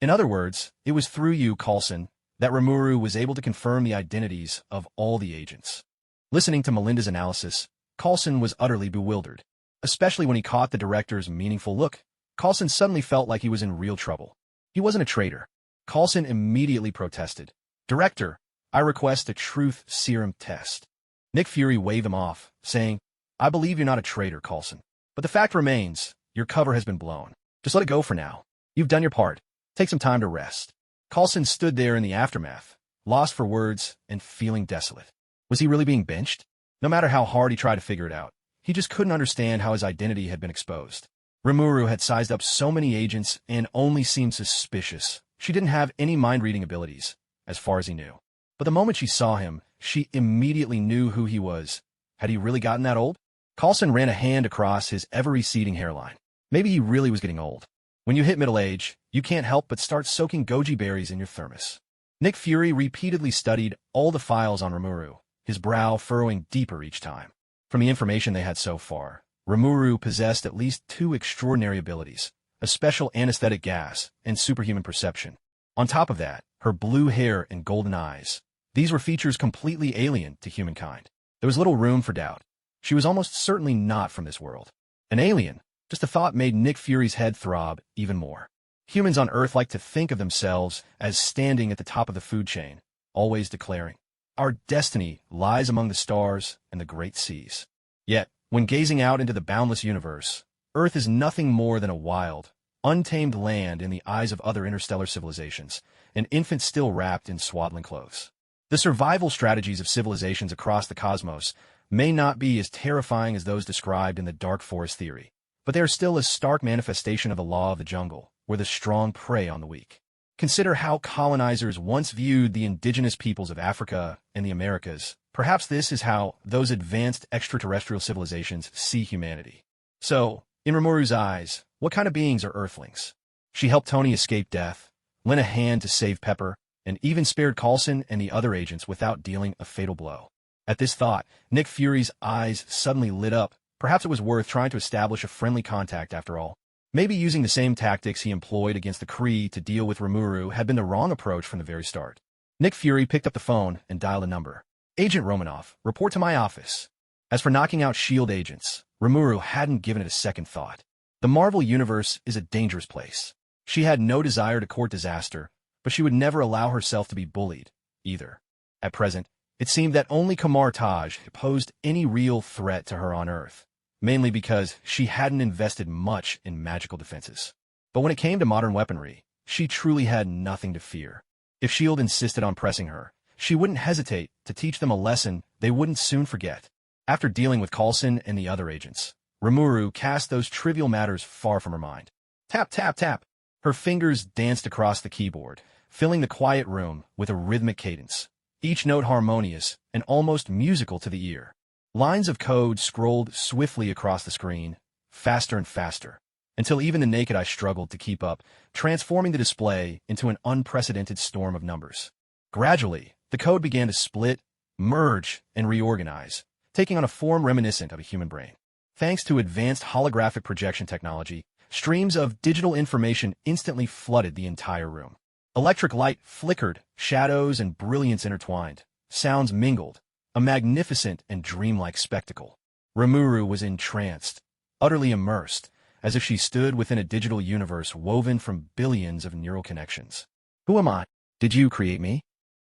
In other words, it was through you, Coulson, that Remuru was able to confirm the identities of all the agents. Listening to Melinda's analysis, Coulson was utterly bewildered. Especially when he caught the director's meaningful look, Coulson suddenly felt like he was in real trouble. He wasn't a traitor. Coulson immediately protested. Director, I request a truth serum test. Nick Fury waved him off, saying, I believe you're not a traitor, Coulson. But the fact remains, your cover has been blown. Just let it go for now. You've done your part. Take some time to rest. Coulson stood there in the aftermath, lost for words and feeling desolate. Was he really being benched? No matter how hard he tried to figure it out, he just couldn't understand how his identity had been exposed. Rimuru had sized up so many agents and only seemed suspicious. She didn't have any mind-reading abilities, as far as he knew. But the moment she saw him, she immediately knew who he was. Had he really gotten that old? Coulson ran a hand across his ever-receding hairline. Maybe he really was getting old. When you hit middle age, you can't help but start soaking goji berries in your thermos. Nick Fury repeatedly studied all the files on Rimuru, his brow furrowing deeper each time. From the information they had so far, Remuru possessed at least 2 extraordinary abilities, a special anesthetic gas and superhuman perception. On top of that, her blue hair and golden eyes. These were features completely alien to humankind. There was little room for doubt. She was almost certainly not from this world. An alien, just a thought made Nick Fury's head throb even more. Humans on Earth like to think of themselves as standing at the top of the food chain, always declaring, "Our destiny lies among the stars and the great seas." Yet, when gazing out into the boundless universe, Earth is nothing more than a wild, untamed land in the eyes of other interstellar civilizations, an infant still wrapped in swaddling clothes. The survival strategies of civilizations across the cosmos may not be as terrifying as those described in the Dark Forest theory, but they are still a stark manifestation of the law of the jungle, where the strong prey on the weak. Consider how colonizers once viewed the indigenous peoples of Africa and the Americas. Perhaps this is how those advanced extraterrestrial civilizations see humanity. So, in Rimuru's eyes, what kind of beings are Earthlings? She helped Tony escape death, lent a hand to save Pepper, and even spared Coulson and the other agents without dealing a fatal blow. At this thought, Nick Fury's eyes suddenly lit up. Perhaps it was worth trying to establish a friendly contact after all. Maybe using the same tactics he employed against the Kree to deal with Rimuru had been the wrong approach from the very start. Nick Fury picked up the phone and dialed a number. "Agent Romanoff, report to my office." As for knocking out S.H.I.E.L.D. agents, Rimuru hadn't given it a second thought. The Marvel Universe is a dangerous place. She had no desire to court disaster, but she would never allow herself to be bullied, either. At present, it seemed that only Kamar Taj posed any real threat to her on Earth, mainly because she hadn't invested much in magical defenses. But when it came to modern weaponry, she truly had nothing to fear. If S.H.I.E.L.D. insisted on pressing her, she wouldn't hesitate to teach them a lesson they wouldn't soon forget. After dealing with Coulson and the other agents, Rimuru cast those trivial matters far from her mind. Tap, tap, tap. Her fingers danced across the keyboard, filling the quiet room with a rhythmic cadence, each note harmonious and almost musical to the ear. Lines of code scrolled swiftly across the screen, faster and faster, until even the naked eye struggled to keep up, transforming the display into an unprecedented storm of numbers. Gradually, the code began to split, merge, and reorganize, taking on a form reminiscent of a human brain. Thanks to advanced holographic projection technology, streams of digital information instantly flooded the entire room. Electric light flickered, shadows and brilliance intertwined, sounds mingled, a magnificent and dreamlike spectacle. Remuru was entranced, utterly immersed, as if she stood within a digital universe woven from billions of neural connections. "Who am I? Did you create me?"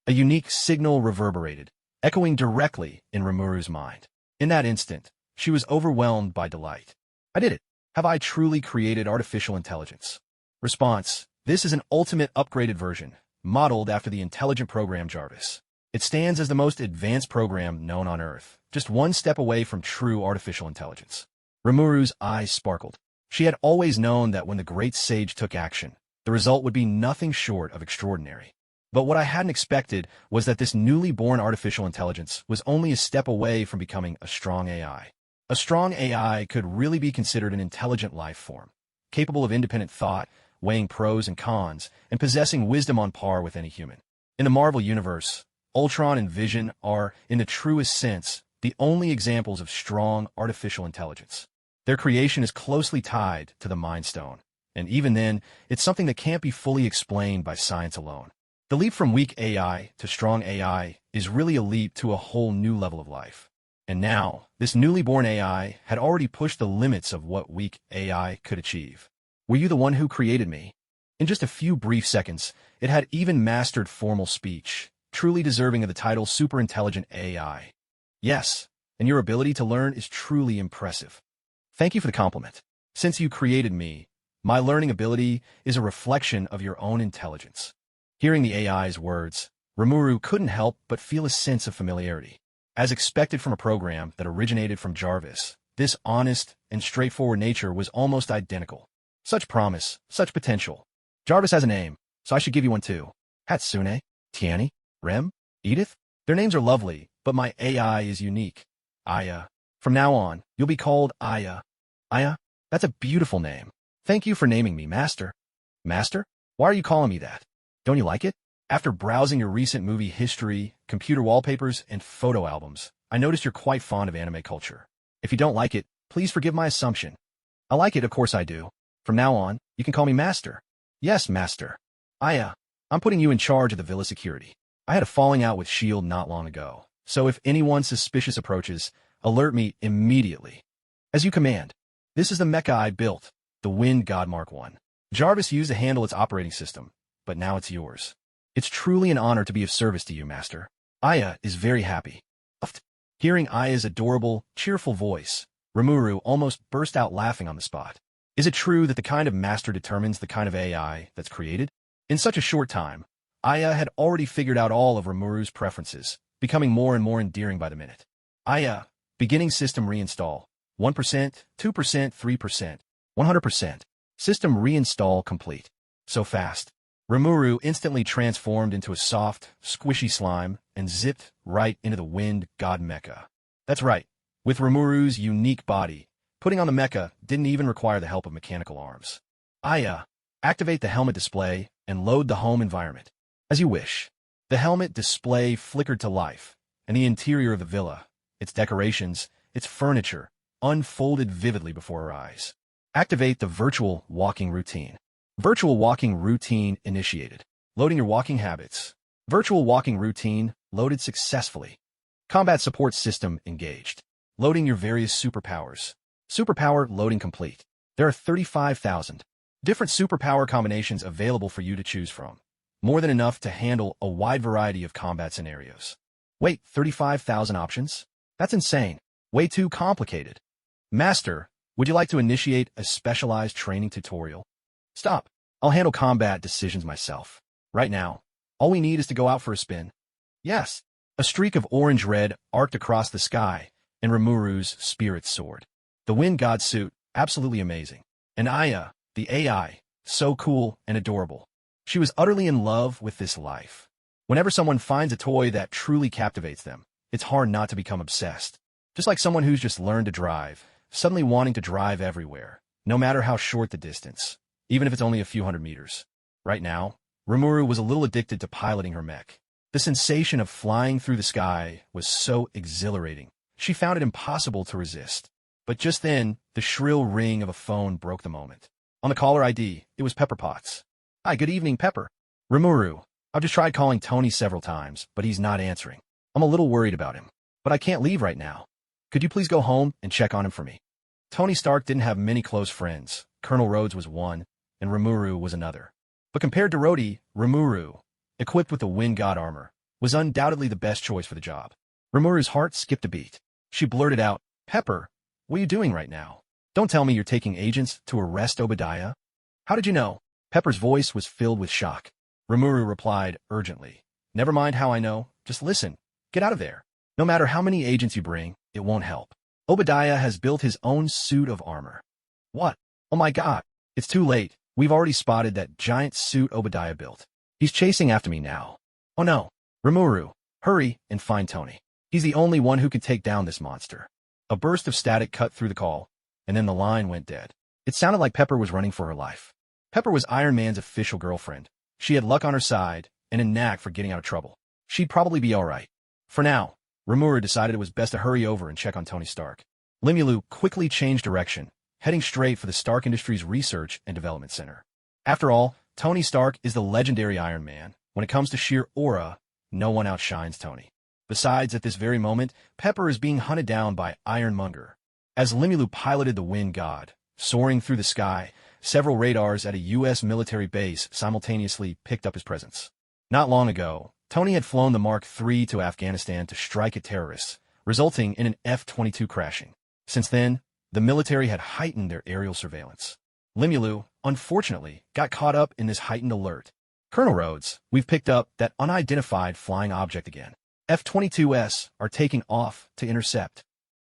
A unique signal reverberated, echoing directly in Remuru's mind. In that instant, she was overwhelmed by delight. "I did it. Have I truly created artificial intelligence?" Response: this is an ultimate upgraded version, modeled after the intelligent program Jarvis. It stands as the most advanced program known on Earth, just one step away from true artificial intelligence. Rimuru's eyes sparkled. She had always known that when the great sage took action, the result would be nothing short of extraordinary. But what I hadn't expected was that this newly born artificial intelligence was only a step away from becoming a strong AI. A strong AI could really be considered an intelligent life form, capable of independent thought, weighing pros and cons, and possessing wisdom on par with any human. In the Marvel Universe, Ultron and Vision are, in the truest sense, the only examples of strong artificial intelligence. Their creation is closely tied to the Mind Stone, and even then, it's something that can't be fully explained by science alone. The leap from weak AI to strong AI is really a leap to a whole new level of life. And now, this newly born AI had already pushed the limits of what weak AI could achieve. "Were you the one who created me?" In just a few brief seconds, it had even mastered formal speech, truly deserving of the title Superintelligent AI. "Yes, and your ability to learn is truly impressive. Thank you for the compliment. Since you created me, my learning ability is a reflection of your own intelligence." Hearing the AI's words, Rimuru couldn't help but feel a sense of familiarity. As expected from a program that originated from Jarvis, this honest and straightforward nature was almost identical. Such promise, such potential. Jarvis has a name, so I should give you one too. Hatsune, Tiani, Rem, Edith? Their names are lovely, but my AI is unique. Aya. From now on, you'll be called Aya. Aya? That's a beautiful name. Thank you for naming me Master. Master? Why are you calling me that? Don't you like it? After browsing your recent movie history, computer wallpapers, and photo albums, I noticed you're quite fond of anime culture. If you don't like it, please forgive my assumption. I like it, of course I do. From now on, you can call me Master. Yes, Master. Aya, I'm putting you in charge of the villa security. I had a falling out with S.H.I.E.L.D. not long ago, so if anyone suspicious approaches, alert me immediately. As you command. This is the mecha I built, the Wind God Mark I. Jarvis used to handle its operating system, but now it's yours. It's truly an honor to be of service to you, Master. Aya is very happy. Hearing Aya's adorable, cheerful voice, Remuru almost burst out laughing on the spot. Is it true that the kind of master determines the kind of AI that's created? In such a short time, Aya had already figured out all of Remuru's preferences, becoming more and more endearing by the minute. Aya, beginning system reinstall. 1%, 2%, 3%, 100%. System reinstall complete. So fast. Rimuru instantly transformed into a soft, squishy slime and zipped right into the Wind God mecha. That's right. With Rimuru's unique body, putting on the mecha didn't even require the help of mechanical arms. Aya, activate the helmet display and load the home environment. As you wish. The helmet display flickered to life, and the interior of the villa, its decorations, its furniture, unfolded vividly before her eyes. Activate the virtual walking routine. Virtual walking routine initiated. Loading your walking habits. Virtual walking routine loaded successfully. Combat support system engaged. Loading your various superpowers. Superpower loading complete. There are 35,000 different superpower combinations available for you to choose from. More than enough to handle a wide variety of combat scenarios. Wait, 35,000 options? That's insane. Way too complicated. Master, would you like to initiate a specialized training tutorial? Stop. I'll handle combat decisions myself. Right now, all we need is to go out for a spin. Yes. A streak of orange-red arced across the sky, and Rimuru's spirit soared. The Wind God suit, absolutely amazing. And Aya, the AI, so cool and adorable. She was utterly in love with this life. Whenever someone finds a toy that truly captivates them, it's hard not to become obsessed. Just like someone who's just learned to drive, suddenly wanting to drive everywhere, no matter how short the distance, even if it's only a few hundred meters. Right now, Remuru was a little addicted to piloting her mech. The sensation of flying through the sky was so exhilarating, she found it impossible to resist. But just then, the shrill ring of a phone broke the moment. On the caller ID, it was Pepper Potts. Hi, good evening, Pepper. Remuru, I've just tried calling Tony several times, but he's not answering. I'm a little worried about him, but I can't leave right now. Could you please go home and check on him for me? Tony Stark didn't have many close friends. Colonel Rhodes was one, and Rimuru was another. But compared to Rhodey, Rimuru, equipped with the Wind God armor, was undoubtedly the best choice for the job. Rimuru's heart skipped a beat. She blurted out, Pepper, what are you doing right now? Don't tell me you're taking agents to arrest Obadiah? How did you know? Pepper's voice was filled with shock. Remuru replied urgently, Never mind how I know, just listen. Get out of there. No matter how many agents you bring, it won't help. Obadiah has built his own suit of armor. What? Oh my god. It's too late. We've already spotted that giant suit Obadiah built. He's chasing after me now. Oh no. Rimuru, hurry and find Tony. He's the only one who can take down this monster. A burst of static cut through the call, and then the line went dead. It sounded like Pepper was running for her life. Pepper was Iron Man's official girlfriend. She had luck on her side and a knack for getting out of trouble. She'd probably be all right. For now, Rimuru decided it was best to hurry over and check on Tony Stark. Limulu quickly changed direction, heading straight for the Stark Industries Research and Development Center. After all, Tony Stark is the legendary Iron Man. When it comes to sheer aura, no one outshines Tony. Besides, at this very moment, Pepper is being hunted down by Ironmonger. As Limulu piloted the Wind God, soaring through the sky, several radars at a U.S. military base simultaneously picked up his presence. Not long ago, Tony had flown the Mark III to Afghanistan to strike at terrorists, resulting in an F-22 crashing. Since then, the military had heightened their aerial surveillance. Limulu, unfortunately, got caught up in this heightened alert. Colonel Rhodes, we've picked up that unidentified flying object again. F-22s are taking off to intercept.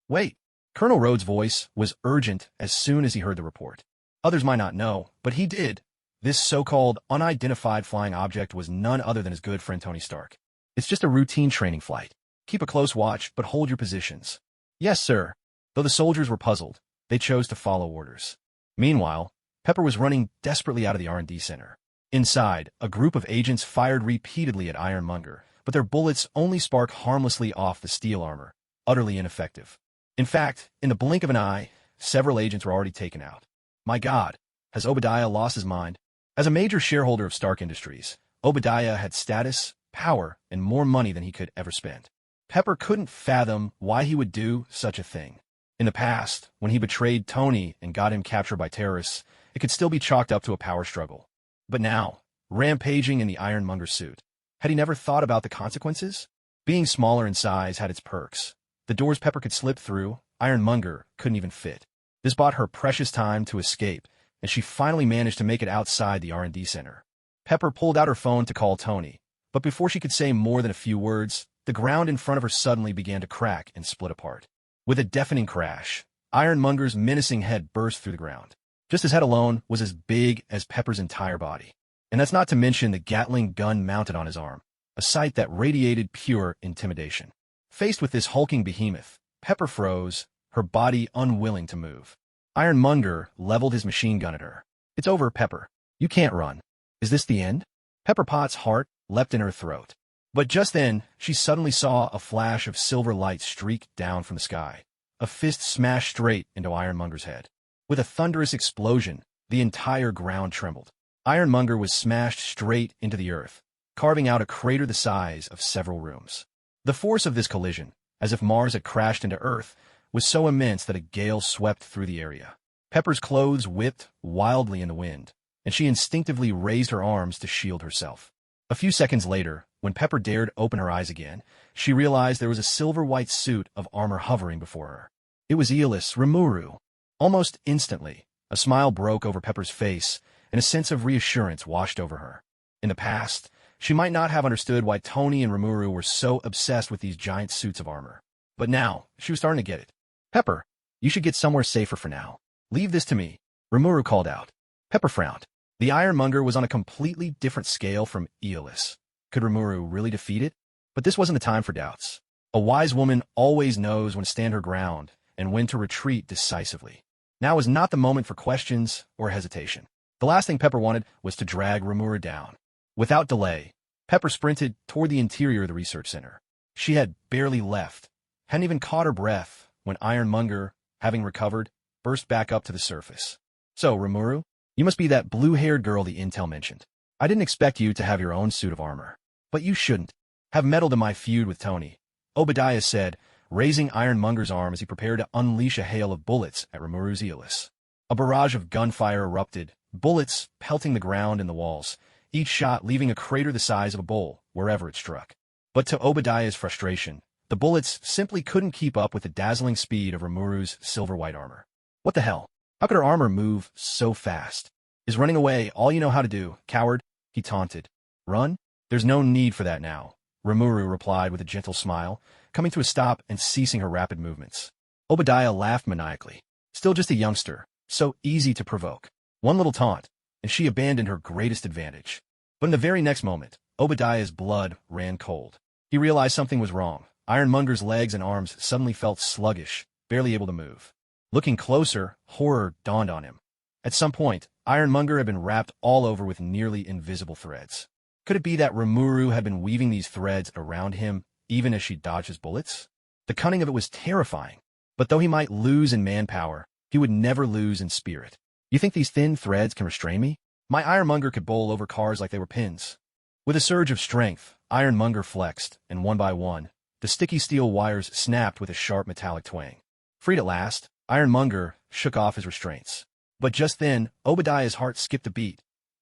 Wait. Colonel Rhodes' voice was urgent as soon as he heard the report. Others might not know, but he did. This so-called unidentified flying object was none other than his good friend Tony Stark. It's just a routine training flight. Keep a close watch, but hold your positions. Yes, sir. Though the soldiers were puzzled, they chose to follow orders. Meanwhile, Pepper was running desperately out of the R&D center. Inside, a group of agents fired repeatedly at Ironmonger, but their bullets only spark harmlessly off the steel armor, utterly ineffective. In fact, in the blink of an eye, several agents were already taken out. My God, has Obadiah lost his mind? As a major shareholder of Stark Industries, Obadiah had status, power, and more money than he could ever spend. Pepper couldn't fathom why he would do such a thing. In the past, when he betrayed Tony and got him captured by terrorists, it could still be chalked up to a power struggle. But now, rampaging in the Ironmonger suit, had he never thought about the consequences? Being smaller in size had its perks. The doors Pepper could slip through, Ironmonger couldn't even fit. This bought her precious time to escape, and she finally managed to make it outside the R&D center. Pepper pulled out her phone to call Tony, but before she could say more than a few words, the ground in front of her suddenly began to crack and split apart. With a deafening crash, Ironmonger's menacing head burst through the ground. Just his head alone was as big as Pepper's entire body. And that's not to mention the Gatling gun mounted on his arm, a sight that radiated pure intimidation. Faced with this hulking behemoth, Pepper froze, her body unwilling to move. Ironmonger leveled his machine gun at her. It's over, Pepper. You can't run. Is this the end? Pepper Potts' heart leapt in her throat. But just then, she suddenly saw a flash of silver light streak down from the sky. A fist smashed straight into Ironmonger's head. With a thunderous explosion, the entire ground trembled. Ironmonger was smashed straight into the earth, carving out a crater the size of several rooms. The force of this collision, as if Mars had crashed into Earth, was so immense that a gale swept through the area. Pepper's clothes whipped wildly in the wind, and she instinctively raised her arms to shield herself. A few seconds later, when Pepper dared open her eyes again, she realized there was a silver-white suit of armor hovering before her. It was Aeolus Rimuru. Almost instantly, a smile broke over Pepper's face, and a sense of reassurance washed over her. In the past, she might not have understood why Tony and Remuru were so obsessed with these giant suits of armor. But now, she was starting to get it. Pepper, you should get somewhere safer for now. Leave this to me, Remuru called out. Pepper frowned. The Ironmonger was on a completely different scale from Aeolus. Could Remuru really defeat it? But this wasn't the time for doubts. A wise woman always knows when to stand her ground and when to retreat decisively. Now was not the moment for questions or hesitation. The last thing Pepper wanted was to drag Remuru down. Without delay, Pepper sprinted toward the interior of the research center. She had barely left, hadn't even caught her breath, when Ironmonger, having recovered, burst back up to the surface. So, Remuru, you must be that blue-haired girl the intel mentioned. I didn't expect you to have your own suit of armor. But you shouldn't have meddled in my feud with Tony, Obadiah said, raising Ironmonger's arm as he prepared to unleash a hail of bullets at Remuru's Aeolus. A barrage of gunfire erupted, bullets pelting the ground and the walls, each shot leaving a crater the size of a bowl wherever it struck. But to Obadiah's frustration, the bullets simply couldn't keep up with the dazzling speed of Remuru's silver-white armor. What the hell? How could her armor move so fast? Is running away all you know how to do, coward? He taunted. Run? There's no need for that now, Remuru replied with a gentle smile, coming to a stop and ceasing her rapid movements. Obadiah laughed maniacally. Still just a youngster, so easy to provoke. One little taunt, and she abandoned her greatest advantage. But in the very next moment, Obadiah's blood ran cold. He realized something was wrong. Ironmonger's legs and arms suddenly felt sluggish, barely able to move. Looking closer, horror dawned on him. At some point, Ironmonger had been wrapped all over with nearly invisible threads. Could it be that Remuru had been weaving these threads around him, even as she dodged his bullets? The cunning of it was terrifying, but though he might lose in manpower, he would never lose in spirit. You think these thin threads can restrain me? My Ironmonger could bowl over cars like they were pins. With a surge of strength, Ironmonger flexed, and one by one, the sticky steel wires snapped with a sharp metallic twang. Freed at last, Ironmonger shook off his restraints. But just then, Obadiah's heart skipped a beat.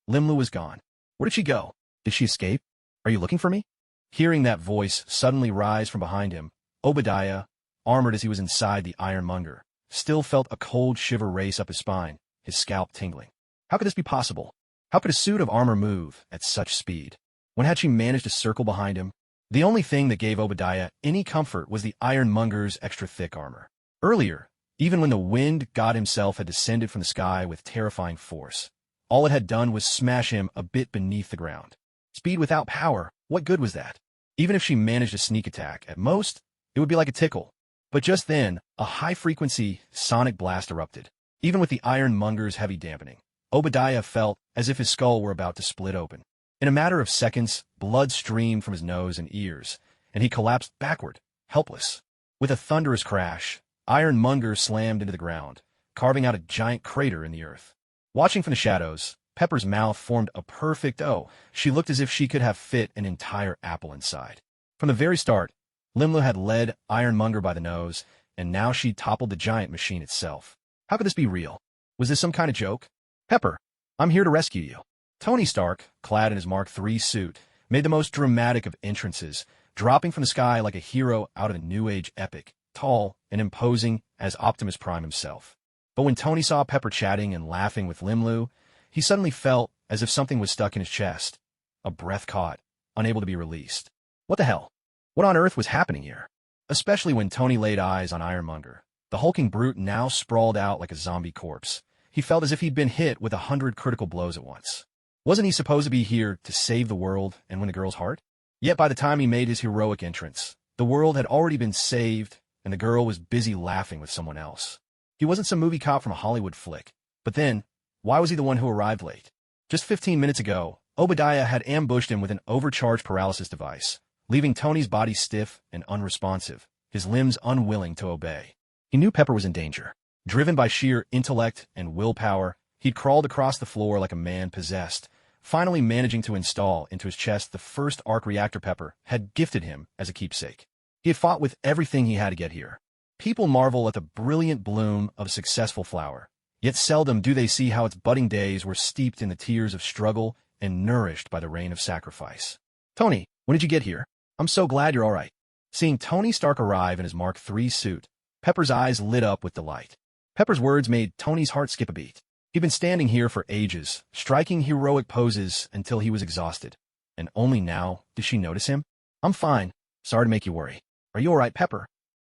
Limlu was gone. Where did she go? Did she escape? Are you looking for me? Hearing that voice suddenly rise from behind him, Obadiah, armored as he was inside the Ironmonger, still felt a cold shiver race up his spine, his scalp tingling. How could this be possible? How could a suit of armor move at such speed? When had she managed to circle behind him? The only thing that gave Obadiah any comfort was the ironmonger's extra thick armor. Earlier, even when the wind god himself had descended from the sky with terrifying force, all it had done was smash him a bit beneath the ground. Speed without power, what good was that? Even if she managed a sneak attack, at most, it would be like a tickle. But just then, a high-frequency sonic blast erupted. Even with the ironmonger's heavy dampening, Obadiah felt as if his skull were about to split open. In a matter of seconds, blood streamed from his nose and ears, and he collapsed backward, helpless. With a thunderous crash, Ironmonger slammed into the ground, carving out a giant crater in the earth. Watching from the shadows, Pepper's mouth formed a perfect O. She looked as if she could have fit an entire apple inside. From the very start, Rimuru had led Ironmonger by the nose, and now she'd toppled the giant machine itself. How could this be real? Was this some kind of joke? Pepper, I'm here to rescue you. Tony Stark, clad in his Mark III suit, made the most dramatic of entrances, dropping from the sky like a hero out of a New Age epic, tall and imposing as Optimus Prime himself. But when Tony saw Pepper chatting and laughing with Rimuru, he suddenly felt as if something was stuck in his chest, a breath caught, unable to be released. What the hell? What on earth was happening here? Especially when Tony laid eyes on Ironmonger. The hulking brute now sprawled out like a zombie corpse. He felt as if he'd been hit with 100 critical blows at once. Wasn't he supposed to be here to save the world and win a girl's heart? Yet by the time he made his heroic entrance, the world had already been saved, and the girl was busy laughing with someone else. He wasn't some movie cop from a Hollywood flick. But then, why was he the one who arrived late? Just 15 minutes ago, Obadiah had ambushed him with an overcharged paralysis device, leaving Tony's body stiff and unresponsive, his limbs unwilling to obey. He knew Pepper was in danger. Driven by sheer intellect and willpower, he'd crawled across the floor like a man possessed, finally managing to install into his chest the first arc reactor Pepper had gifted him as a keepsake. He had fought with everything he had to get here. People marvel at the brilliant bloom of a successful flower, yet seldom do they see how its budding days were steeped in the tears of struggle and nourished by the rain of sacrifice. Tony, when did you get here? I'm so glad you're all right. Seeing Tony Stark arrive in his Mark III suit, Pepper's eyes lit up with delight. Pepper's words made Tony's heart skip a beat. He'd been standing here for ages, striking heroic poses until he was exhausted. And only now did she notice him? I'm fine. Sorry to make you worry. Are you all right, Pepper?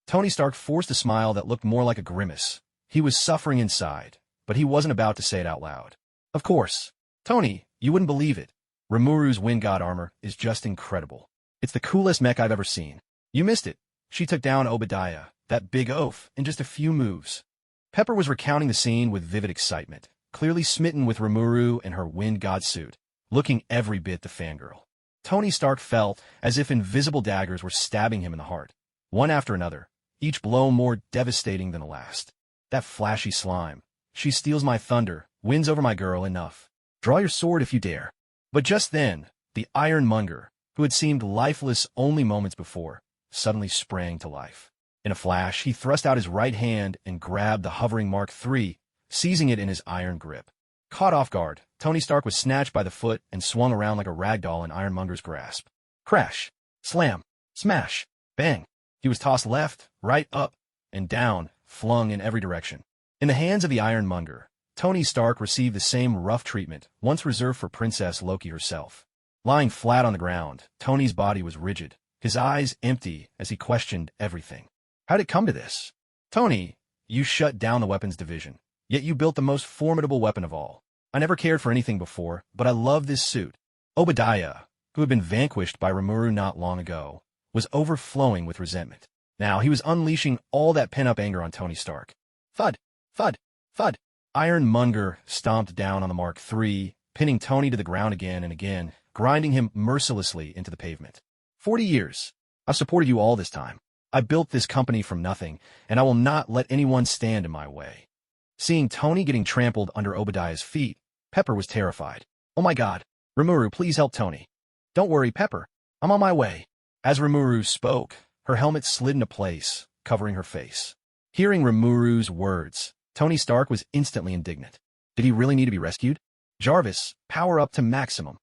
Tony Stark forced a smile that looked more like a grimace. He was suffering inside, but he wasn't about to say it out loud. Of course. Tony, you wouldn't believe it. Rimuru's wind god armor is just incredible. It's the coolest mech I've ever seen. You missed it. She took down Obadiah, that big oaf, in just a few moves. Pepper was recounting the scene with vivid excitement, clearly smitten with Remuru and her wind god suit, looking every bit the fangirl. Tony Stark felt as if invisible daggers were stabbing him in the heart, one after another, each blow more devastating than the last. That flashy slime. She steals my thunder, wins over my girl, enough. Draw your sword if you dare. But just then, the Ironmonger, who had seemed lifeless only moments before, suddenly sprang to life. In a flash, he thrust out his right hand and grabbed the hovering Mark III, seizing it in his iron grip. Caught off guard, Tony Stark was snatched by the foot and swung around like a ragdoll in Ironmonger's grasp. Crash! Slam! Smash! Bang! He was tossed left, right, up, and down, flung in every direction. In the hands of the Ironmonger, Tony Stark received the same rough treatment once reserved for Princess Loki herself. Lying flat on the ground, Tony's body was rigid, his eyes empty as he questioned everything. How'd it come to this? Tony, you shut down the weapons division, yet you built the most formidable weapon of all. I never cared for anything before, but I love this suit. Obadiah, who had been vanquished by Rimuru not long ago, was overflowing with resentment. Now he was unleashing all that pent-up anger on Tony Stark. Thud! Thud! Thud! Ironmonger stomped down on the Mark III, pinning Tony to the ground again and again, grinding him mercilessly into the pavement. 40 years. I've supported you all this time. I built this company from nothing, and I will not let anyone stand in my way. Seeing Tony getting trampled under Obadiah's feet, Pepper was terrified. Oh my God. Rimuru, please help Tony. Don't worry, Pepper. I'm on my way. As Rimuru spoke, her helmet slid into place, covering her face. Hearing Rimuru's words, Tony Stark was instantly indignant. Did he really need to be rescued? Jarvis, power up to maximum.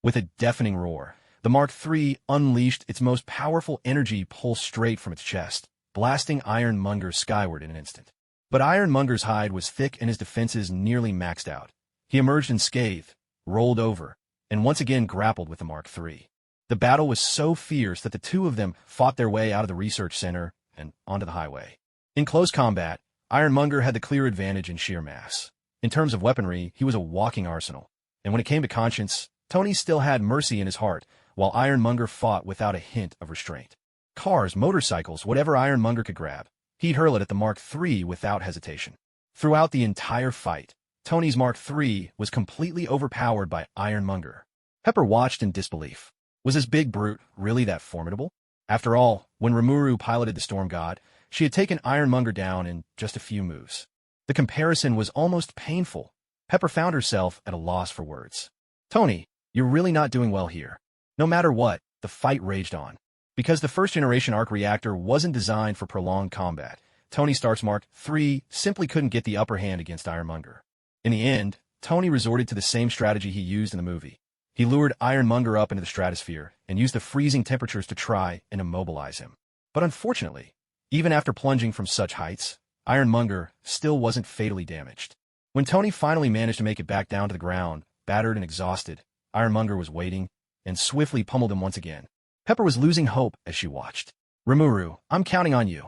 With a deafening roar, the Mark III unleashed its most powerful energy pulse straight from its chest, blasting Ironmonger skyward in an instant. But Ironmonger's hide was thick and his defenses nearly maxed out. He emerged unscathed, rolled over, and once again grappled with the Mark III. The battle was so fierce that the two of them fought their way out of the research center and onto the highway. In close combat, Ironmonger had the clear advantage in sheer mass. In terms of weaponry, he was a walking arsenal. And when it came to conscience, Tony still had mercy in his heart, while Ironmonger fought without a hint of restraint. Cars, motorcycles, whatever Ironmonger could grab, he'd hurl it at the Mark III without hesitation. Throughout the entire fight, Tony's Mark III was completely overpowered by Ironmonger. Pepper watched in disbelief. Was this big brute really that formidable? After all, when Rimuru piloted the Storm God, she had taken Ironmonger down in just a few moves. The comparison was almost painful. Pepper found herself at a loss for words. Tony, you're really not doing well here. No matter what, the fight raged on. Because the first-generation arc reactor wasn't designed for prolonged combat, Tony Stark's Mark III simply couldn't get the upper hand against Ironmonger. In the end, Tony resorted to the same strategy he used in the movie. He lured Ironmonger up into the stratosphere and used the freezing temperatures to try and immobilize him. But unfortunately, even after plunging from such heights, Ironmonger still wasn't fatally damaged. When Tony finally managed to make it back down to the ground, battered and exhausted, Ironmonger was waiting and swiftly pummeled him once again. Pepper was losing hope as she watched. Remuru, I'm counting on you.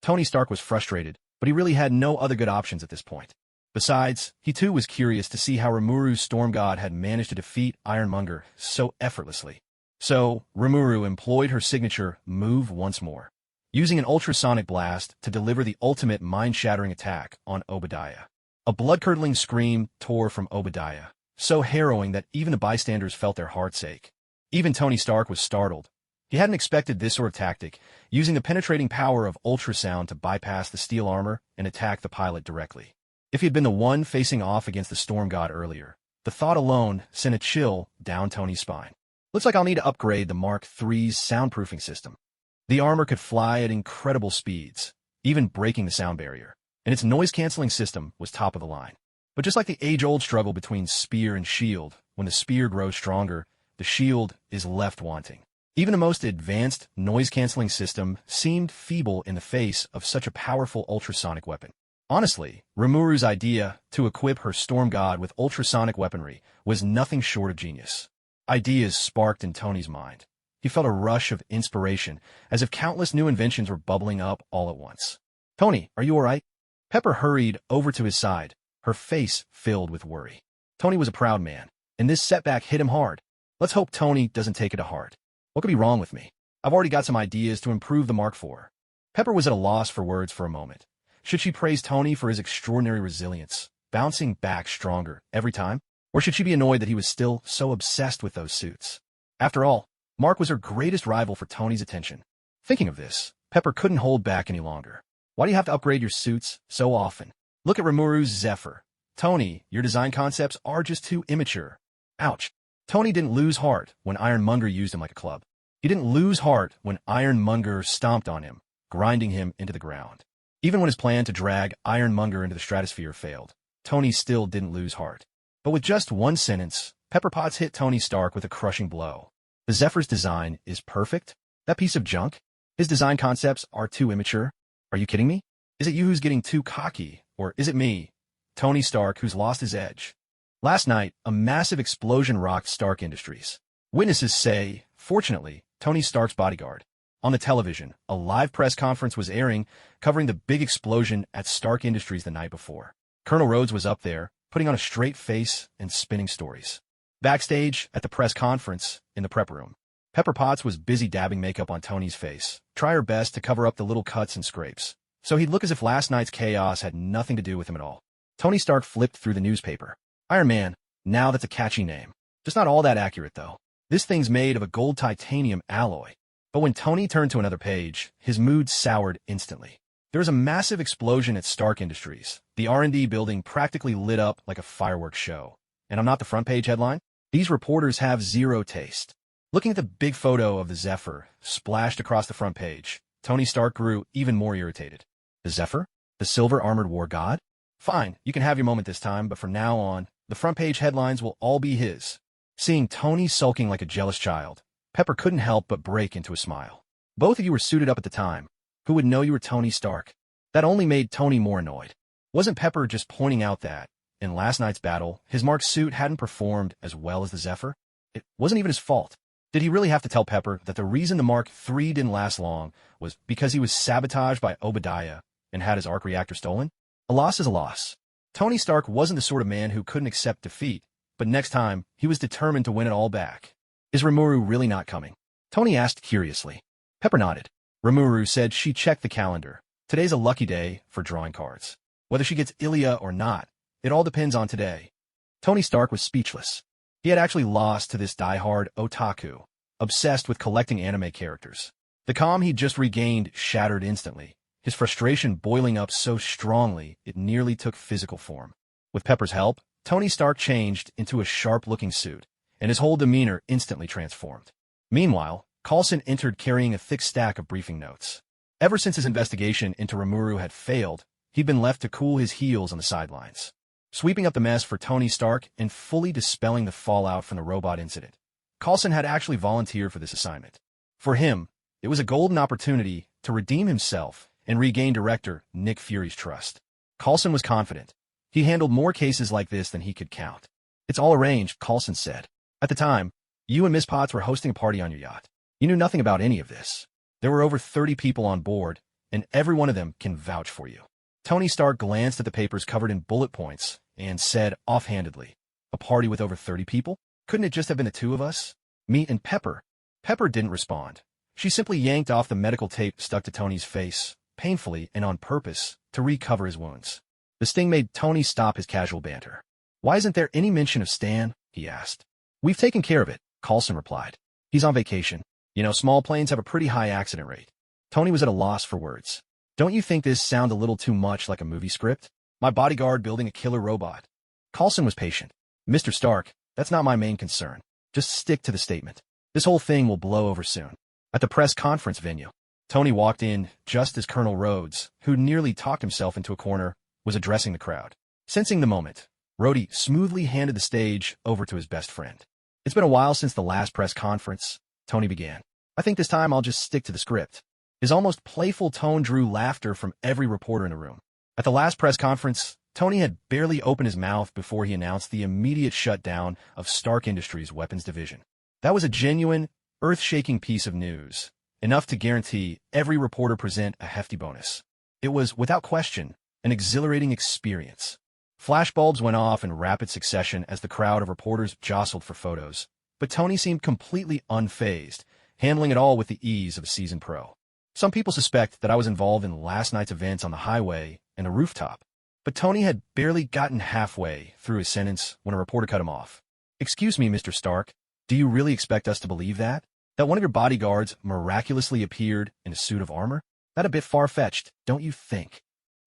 Tony Stark was frustrated, but he really had no other good options at this point. Besides, he too was curious to see how Rimuru's Storm God had managed to defeat Ironmonger so effortlessly. So, Rimuru employed her signature move once more, using an ultrasonic blast to deliver the ultimate mind-shattering attack on Obadiah. A blood-curdling scream tore from Obadiah, so harrowing that even the bystanders felt their hearts ache. Even Tony Stark was startled. He hadn't expected this sort of tactic, using the penetrating power of ultrasound to bypass the steel armor and attack the pilot directly. If he had been the one facing off against the Storm God earlier, the thought alone sent a chill down Tony's spine. Looks like I'll need to upgrade the Mark III's soundproofing system. The armor could fly at incredible speeds, even breaking the sound barrier, and its noise-canceling system was top of the line. But just like the age-old struggle between spear and shield, when the spear grows stronger, the shield is left wanting. Even the most advanced noise-canceling system seemed feeble in the face of such a powerful ultrasonic weapon. Honestly, Rimuru's idea to equip her Storm God with ultrasonic weaponry was nothing short of genius. Ideas sparked in Tony's mind. He felt a rush of inspiration, as if countless new inventions were bubbling up all at once. Tony, are you all right? Pepper hurried over to his side, her face filled with worry. Tony was a proud man, and this setback hit him hard. Let's hope Tony doesn't take it to heart. What could be wrong with me? I've already got some ideas to improve the Mark IV. Pepper was at a loss for words for a moment. Should she praise Tony for his extraordinary resilience, bouncing back stronger every time? Or should she be annoyed that he was still so obsessed with those suits? After all, Mark was her greatest rival for Tony's attention. Thinking of this, Pepper couldn't hold back any longer. Why do you have to upgrade your suits so often? Look at Rimuru's Zephyr. Tony, your design concepts are just too immature. Ouch. Tony didn't lose heart when Ironmonger used him like a club. He didn't lose heart when Ironmonger stomped on him, grinding him into the ground. Even when his plan to drag Ironmonger into the stratosphere failed, Tony still didn't lose heart. But with just one sentence, Pepper Potts hit Tony Stark with a crushing blow. The Zephyr's design is perfect? That piece of junk? His design concepts are too immature? Are you kidding me? Is it you who's getting too cocky, or is it me, Tony Stark, who's lost his edge? Last night, a massive explosion rocked Stark Industries. Witnesses say, fortunately, Tony Stark's bodyguard. On the television, a live press conference was airing, covering the big explosion at Stark Industries the night before. Colonel Rhodes was up there, putting on a straight face and spinning stories. Backstage, at the press conference, in the prep room, Pepper Potts was busy dabbing makeup on Tony's face, try her best to cover up the little cuts and scrapes, so he'd look as if last night's chaos had nothing to do with him at all. Tony Stark flipped through the newspaper. Iron Man, now that's a catchy name. Just not all that accurate, though. This thing's made of a gold titanium alloy. But when Tony turned to another page, his mood soured instantly. There was a massive explosion at Stark Industries. The R&D building practically lit up like a fireworks show. And I'm not the front page headline? These reporters have zero taste. Looking at the big photo of the Zephyr splashed across the front page, Tony Stark grew even more irritated. The Zephyr? The silver-armored war god? Fine, you can have your moment this time, but from now on, the front page headlines will all be his. Seeing Tony sulking like a jealous child, Pepper couldn't help but break into a smile. Both of you were suited up at the time. Who would know you were Tony Stark? That only made Tony more annoyed. Wasn't Pepper just pointing out that, in last night's battle, his marked suit hadn't performed as well as the Zephyr? It wasn't even his fault. Did he really have to tell Pepper that the reason the Mark III didn't last long was because he was sabotaged by Obadiah and had his arc reactor stolen? A loss is a loss. Tony Stark wasn't the sort of man who couldn't accept defeat, but next time, he was determined to win it all back. Is Rimuru really not coming? Tony asked curiously. Pepper nodded. Remuru said she checked the calendar. Today's a lucky day for drawing cards. Whether she gets Ilya or not, it all depends on today. Tony Stark was speechless. He had actually lost to this die-hard otaku, obsessed with collecting anime characters. The calm he'd just regained shattered instantly, his frustration boiling up so strongly it nearly took physical form. With Pepper's help, Tony Stark changed into a sharp-looking suit, and his whole demeanor instantly transformed. Meanwhile, Coulson entered carrying a thick stack of briefing notes. Ever since his investigation into Rimuru had failed, he'd been left to cool his heels on the sidelines. Sweeping up the mess for Tony Stark and fully dispelling the fallout from the robot incident, Coulson had actually volunteered for this assignment. For him, it was a golden opportunity to redeem himself and regain director Nick Fury's trust. Coulson was confident. He handled more cases like this than he could count. It's all arranged, Coulson said. At the time, you and Miss Potts were hosting a party on your yacht. You knew nothing about any of this. There were over 30 people on board, and every one of them can vouch for you. Tony Stark glanced at the papers covered in bullet points and said offhandedly, a party with over 30 people? Couldn't it just have been the two of us? Me and Pepper? Pepper didn't respond. She simply yanked off the medical tape stuck to Tony's face, painfully and on purpose, to recover his wounds. The sting made Tony stop his casual banter. Why isn't there any mention of Stan? He asked. We've taken care of it, Coulson replied. He's on vacation. You know, small planes have a pretty high accident rate. Tony was at a loss for words. Don't you think this sounds a little too much like a movie script? My bodyguard building a killer robot. Coulson was patient. Mr. Stark, that's not my main concern. Just stick to the statement. This whole thing will blow over soon. At the press conference venue, Tony walked in just as Colonel Rhodes, who nearly talked himself into a corner, was addressing the crowd. Sensing the moment, Rhodey smoothly handed the stage over to his best friend. It's been a while since the last press conference, Tony began. I think this time I'll just stick to the script. His almost playful tone drew laughter from every reporter in the room. At the last press conference, Tony had barely opened his mouth before he announced the immediate shutdown of Stark Industries' weapons division. That was a genuine, earth-shaking piece of news, enough to guarantee every reporter present a hefty bonus. It was, without question, an exhilarating experience. Flashbulbs went off in rapid succession as the crowd of reporters jostled for photos, but Tony seemed completely unfazed, handling it all with the ease of a seasoned pro. Some people suspect that I was involved in last night's events on the highway and the rooftop, but Tony had barely gotten halfway through his sentence when a reporter cut him off. Excuse me, Mr. Stark, do you really expect us to believe that? That one of your bodyguards miraculously appeared in a suit of armor? That a bit far-fetched, don't you think?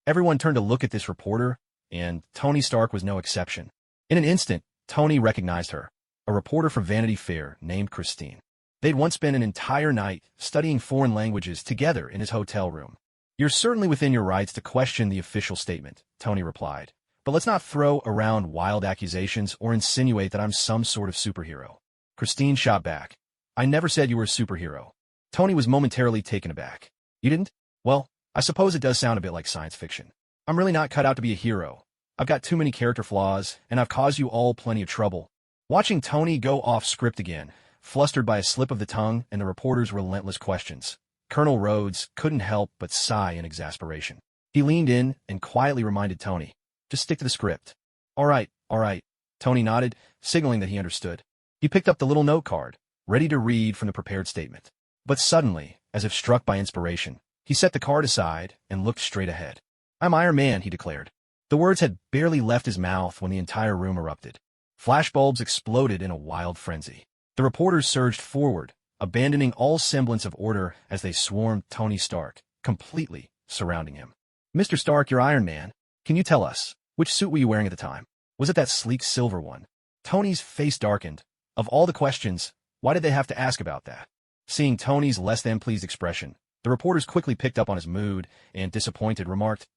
Everyone turned to look at this reporter, and Tony Stark was no exception. In an instant, Tony recognized her, a reporter for Vanity Fair named Christine. They'd once spent an entire night studying foreign languages together in his hotel room. You're certainly within your rights to question the official statement, Tony replied. But let's not throw around wild accusations or insinuate that I'm some sort of superhero. Christine shot back. I never said you were a superhero. Tony was momentarily taken aback. You didn't? Well, I suppose it does sound a bit like science fiction. I'm really not cut out to be a hero. I've got too many character flaws, and I've caused you all plenty of trouble. Watching Tony go off script again, flustered by a slip of the tongue and the reporter's relentless questions, Colonel Rhodes couldn't help but sigh in exasperation. He leaned in and quietly reminded Tony, just stick to the script. All right. Tony nodded, signaling that he understood. He picked up the little note card, ready to read from the prepared statement. But suddenly, as if struck by inspiration, he set the card aside and looked straight ahead. I'm Iron Man, he declared. The words had barely left his mouth when the entire room erupted. Flashbulbs exploded in a wild frenzy. The reporters surged forward, abandoning all semblance of order as they swarmed Tony Stark, completely surrounding him. Mr. Stark, you're Iron Man. Can you tell us, which suit were you wearing at the time? Was it that sleek silver one? Tony's face darkened. Of all the questions, why did they have to ask about that? Seeing Tony's less-than-pleased expression, the reporters quickly picked up on his mood and, disappointed, remarked,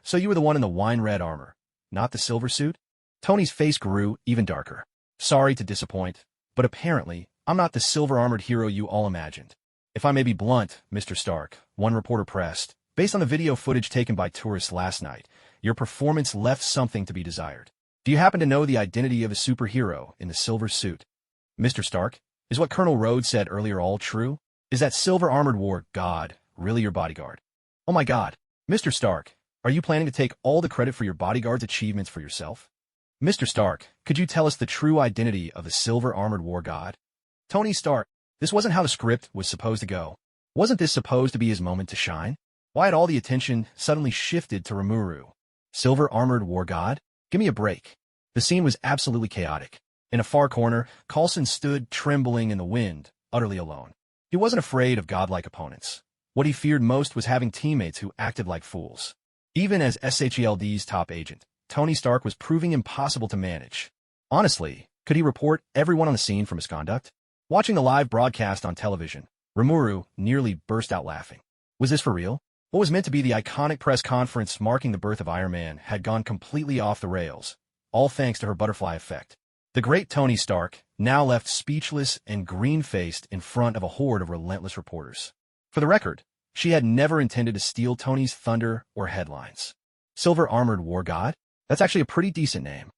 so you were the one in the wine-red armor, not the silver suit? Tony's face grew even darker. Sorry to disappoint, but apparently, I'm not the silver-armored hero you all imagined. If I may be blunt, Mr. Stark, one reporter pressed, based on the video footage taken by tourists last night, Your performance left something to be desired. Do you happen to know the identity of a superhero in the silver suit? Mr. Stark, is what Colonel Rhodes said earlier all true? Is that silver-armored war god really your bodyguard? Oh my god. Mr. Stark, are you planning to take all the credit for your bodyguard's achievements for yourself? Mr. Stark, could you tell us the true identity of the silver-armored war god? Tony Stark, this wasn't how the script was supposed to go. Wasn't this supposed to be his moment to shine? Why had all the attention suddenly shifted to Rimuru? Silver-armored war god? Give me a break. The scene was absolutely chaotic. In a far corner, Coulson stood trembling in the wind, utterly alone. He wasn't afraid of godlike opponents. What he feared most was having teammates who acted like fools. Even as SHELD's top agent, Tony Stark was proving impossible to manage. Honestly, could he report everyone on the scene for misconduct? Watching the live broadcast on television, Remuru nearly burst out laughing. Was this for real? What was meant to be the iconic press conference marking the birth of Iron Man had gone completely off the rails, all thanks to her butterfly effect. The great Tony Stark, now left speechless and green-faced in front of a horde of relentless reporters. For the record, she had never intended to steal Tony's thunder or headlines. Silver-armored war god? That's actually a pretty decent name.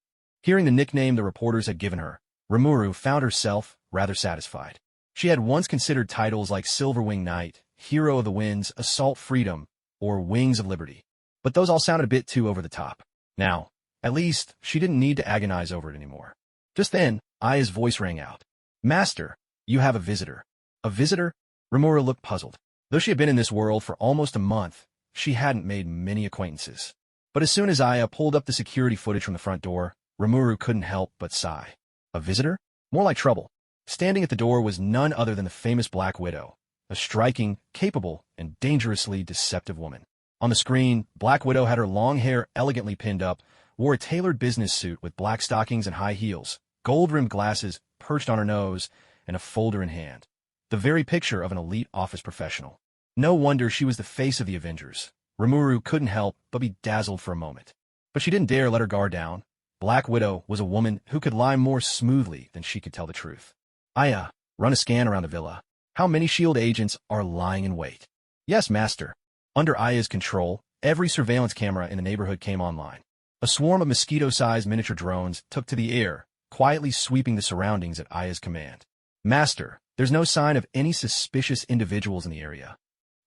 Hearing the nickname the reporters had given her, Rimuru found herself rather satisfied. She had once considered titles like Silverwing Knight, Hero of the Winds, Assault Freedom, or Wings of Liberty. But those all sounded a bit too over the top. Now, at least, she didn't need to agonize over it anymore. Just then, Aya's voice rang out. Master, you have a visitor. A visitor? Rimuru looked puzzled. Though she had been in this world for almost a month, she hadn't made many acquaintances. But as soon as Aya pulled up the security footage from the front door, Rimuru couldn't help but sigh. A visitor? More like trouble. Standing at the door was none other than the famous Black Widow, a striking, capable, and dangerously deceptive woman. On the screen, Black Widow had her long hair elegantly pinned up, wore a tailored business suit with black stockings and high heels, gold-rimmed glasses perched on her nose, and a folder in hand. The very picture of an elite office professional. No wonder she was the face of the Avengers. Rimuru couldn't help but be dazzled for a moment. But she didn't dare let her guard down. Black Widow was a woman who could lie more smoothly than she could tell the truth. Aya, run a scan around the villa. How many S.H.I.E.L.D. agents are lying in wait? Yes, Master. Under Aya's control, every surveillance camera in the neighborhood came online. A swarm of mosquito-sized miniature drones took to the air, quietly sweeping the surroundings at Aya's command. Master, there's no sign of any suspicious individuals in the area.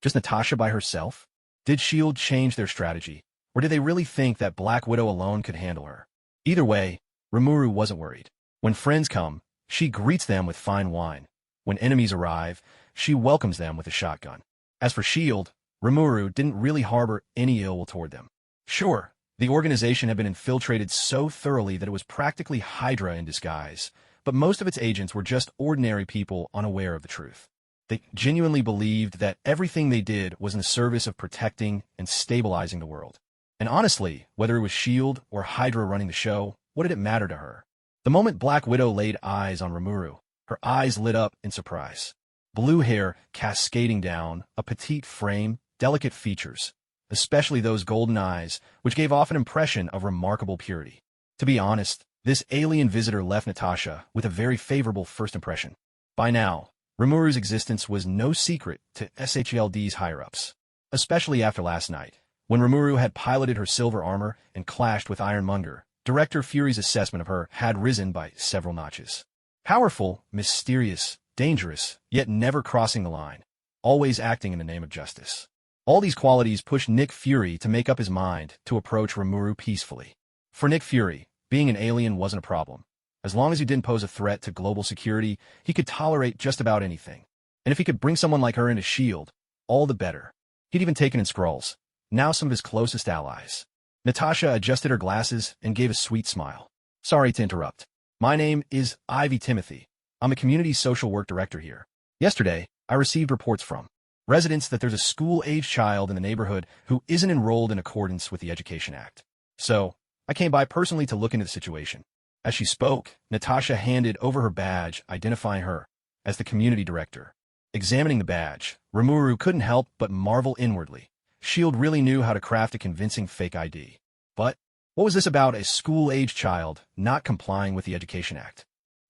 Just Natasha by herself? Did S.H.I.E.L.D. change their strategy, or did they really think that Black Widow alone could handle her? Either way, Rimuru wasn't worried. When friends come, she greets them with fine wine. When enemies arrive, she welcomes them with a shotgun. As for S.H.I.E.L.D., Rimuru didn't really harbor any ill will toward them. Sure, the organization had been infiltrated so thoroughly that it was practically Hydra in disguise, but most of its agents were just ordinary people unaware of the truth. They genuinely believed that everything they did was in the service of protecting and stabilizing the world. And honestly, whether it was S.H.I.E.L.D. or Hydra running the show, what did it matter to her? The moment Black Widow laid eyes on Rimuru, her eyes lit up in surprise. Blue hair cascading down, a petite frame, delicate features, especially those golden eyes, which gave off an impression of remarkable purity. To be honest, this alien visitor left Natasha with a very favorable first impression. By now, Rimuru's existence was no secret to SHELD's higher-ups, especially after last night, when Rimuru had piloted her silver armor and clashed with Ironmonger. Director Fury's assessment of her had risen by several notches. Powerful, mysterious, dangerous, yet never crossing the line, always acting in the name of justice. All these qualities pushed Nick Fury to make up his mind to approach Rimuru peacefully. For Nick Fury, being an alien wasn't a problem. As long as he didn't pose a threat to global security, he could tolerate just about anything. And if he could bring someone like her into S.H.I.E.L.D., all the better. He'd even taken in Skrulls, now some of his closest allies. Natasha adjusted her glasses and gave a sweet smile. Sorry to interrupt. My name is Ivy Timothy. I'm a community social work director here. Yesterday, I received reports from residents that there's a school-aged child in the neighborhood who isn't enrolled in accordance with the Education Act. So, I came by personally to look into the situation. As she spoke, Natasha handed over her badge, identifying her as the community director. Examining the badge, Remuru couldn't help but marvel inwardly. S.H.I.E.L.D. really knew how to craft a convincing fake ID. But what was this about a school-aged child not complying with the Education Act?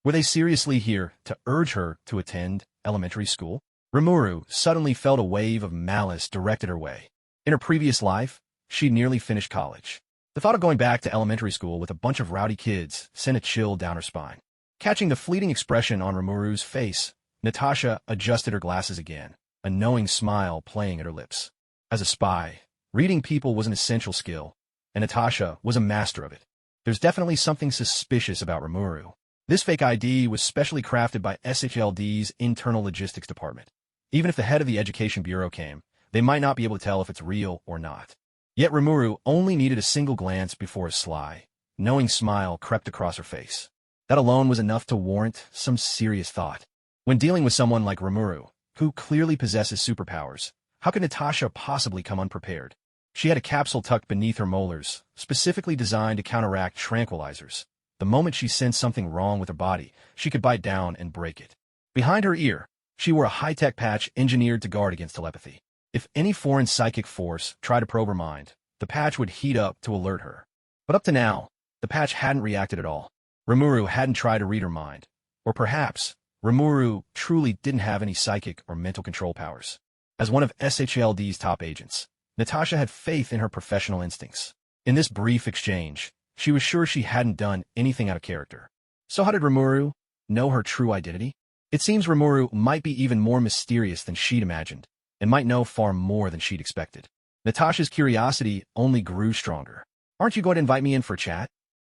Were they seriously here to urge her to attend elementary school? Rimuru suddenly felt a wave of malice directed her way. In her previous life, she'd nearly finished college. The thought of going back to elementary school with a bunch of rowdy kids sent a chill down her spine. Catching the fleeting expression on Rimuru's face, Natasha adjusted her glasses again, a knowing smile playing at her lips. As a spy, reading people was an essential skill, and Natasha was a master of it. There's definitely something suspicious about Remuru. This fake ID was specially crafted by SHLD's internal logistics department. Even if the head of the Education Bureau came, they might not be able to tell if it's real or not. Yet Rimuru only needed a single glance before a sly, knowing smile crept across her face. That alone was enough to warrant some serious thought. When dealing with someone like Rimuru, who clearly possesses superpowers, how could Natasha possibly come unprepared? She had a capsule tucked beneath her molars, specifically designed to counteract tranquilizers. The moment she sensed something wrong with her body, she could bite down and break it. Behind her ear, she wore a high-tech patch engineered to guard against telepathy. If any foreign psychic force tried to probe her mind, the patch would heat up to alert her. But up to now, the patch hadn't reacted at all. Rimuru hadn't tried to read her mind. Or perhaps, Rimuru truly didn't have any psychic or mental control powers. As one of SHLD's top agents, Natasha had faith in her professional instincts. In this brief exchange, she was sure she hadn't done anything out of character. So how did Rimuru know her true identity? It seems Rimuru might be even more mysterious than she'd imagined, and might know far more than she'd expected. Natasha's curiosity only grew stronger. Aren't you going to invite me in for a chat?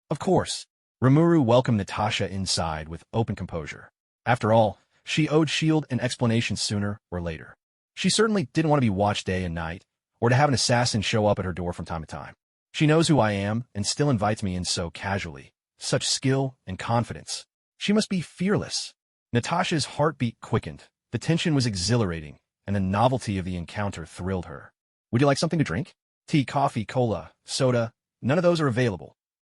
Of course. Rimuru welcomed Natasha inside with open composure. After all, she owed Shield an explanation sooner or later. She certainly didn't want to be watched day and night, or to have an assassin show up at her door from time to time. She knows who I am and still invites me in so casually. Such skill and confidence. She must be fearless. Natasha's heartbeat quickened. The tension was exhilarating, and the novelty of the encounter thrilled her. Would you like something to drink? Tea, coffee, cola, soda? None of those are available.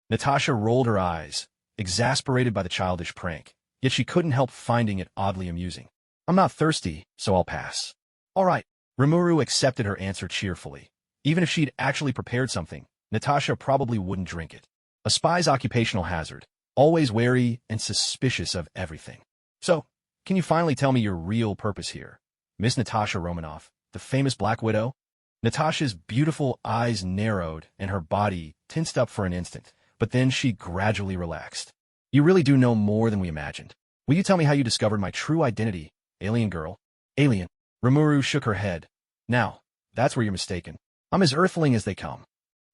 Natasha rolled her eyes, exasperated by the childish prank, yet she couldn't help finding it oddly amusing. I'm not thirsty, so I'll pass. All right. Rimuru accepted her answer cheerfully. Even if she'd actually prepared something, Natasha probably wouldn't drink it. A spy's occupational hazard, always wary and suspicious of everything. So, can you finally tell me your real purpose here? Miss Natasha Romanoff, the famous Black Widow? Natasha's beautiful eyes narrowed and her body tensed up for an instant, but then she gradually relaxed. You really do know more than we imagined. Will you tell me how you discovered my true identity, alien girl? Alien. Remuru shook her head. Now, that's where you're mistaken. I'm as earthling as they come.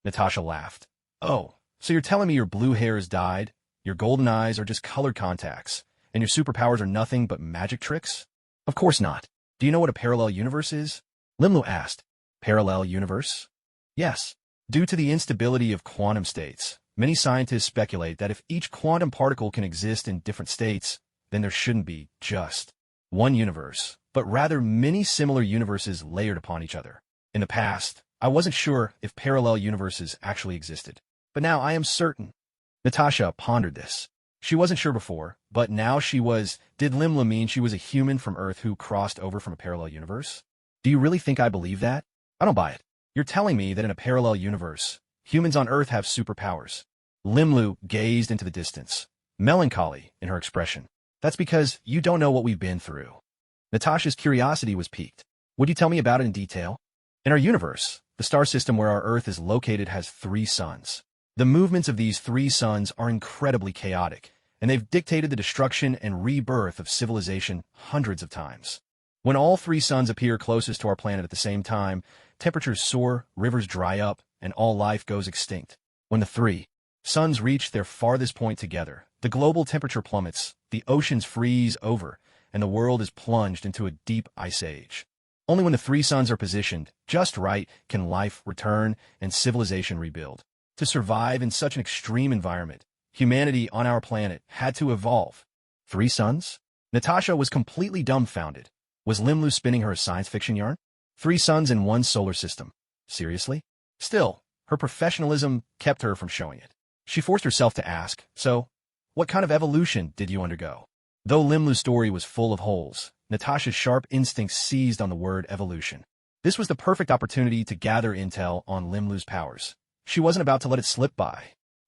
Natasha laughed. Oh, so you're telling me your blue hair is dyed, your golden eyes are just colored contacts, and your superpowers are nothing but magic tricks? Of course not. Do you know what a parallel universe is? Limlu asked. Parallel universe? Yes. Due to the instability of quantum states, many scientists speculate that if each quantum particle can exist in different states, then there shouldn't be just one universe, but rather many similar universes layered upon each other. In the past, I wasn't sure if parallel universes actually existed, but now I am certain. Natasha pondered this. She wasn't sure before, but now she was. Did Limla mean she was a human from Earth who crossed over from a parallel universe? Do you really think I believe that? I don't buy it. You're telling me that in a parallel universe, humans on Earth have superpowers. Limlu gazed into the distance, melancholy in her expression. That's because you don't know what we've been through. Natasha's curiosity was piqued. Would you tell me about it in detail? In our universe, the star system where our Earth is located has 3 suns. The movements of these 3 suns are incredibly chaotic, and they've dictated the destruction and rebirth of civilization hundreds of times. When all 3 suns appear closest to our planet at the same time, temperatures soar, rivers dry up, and all life goes extinct. When the 3 suns reach their farthest point together, the global temperature plummets, the oceans freeze over, and the world is plunged into a deep ice age. Only when the 3 suns are positioned just right can life return and civilization rebuild. To survive in such an extreme environment, humanity on our planet had to evolve. 3 suns? Natasha was completely dumbfounded. Was Limlu spinning her a science fiction yarn? 3 suns in one solar system. Seriously? Still, her professionalism kept her from showing it. She forced herself to ask, so, what kind of evolution did you undergo? Though Limlu's story was full of holes, Natasha's sharp instincts seized on the word evolution. This was the perfect opportunity to gather intel on Limlu's powers. She wasn't about to let it slip by.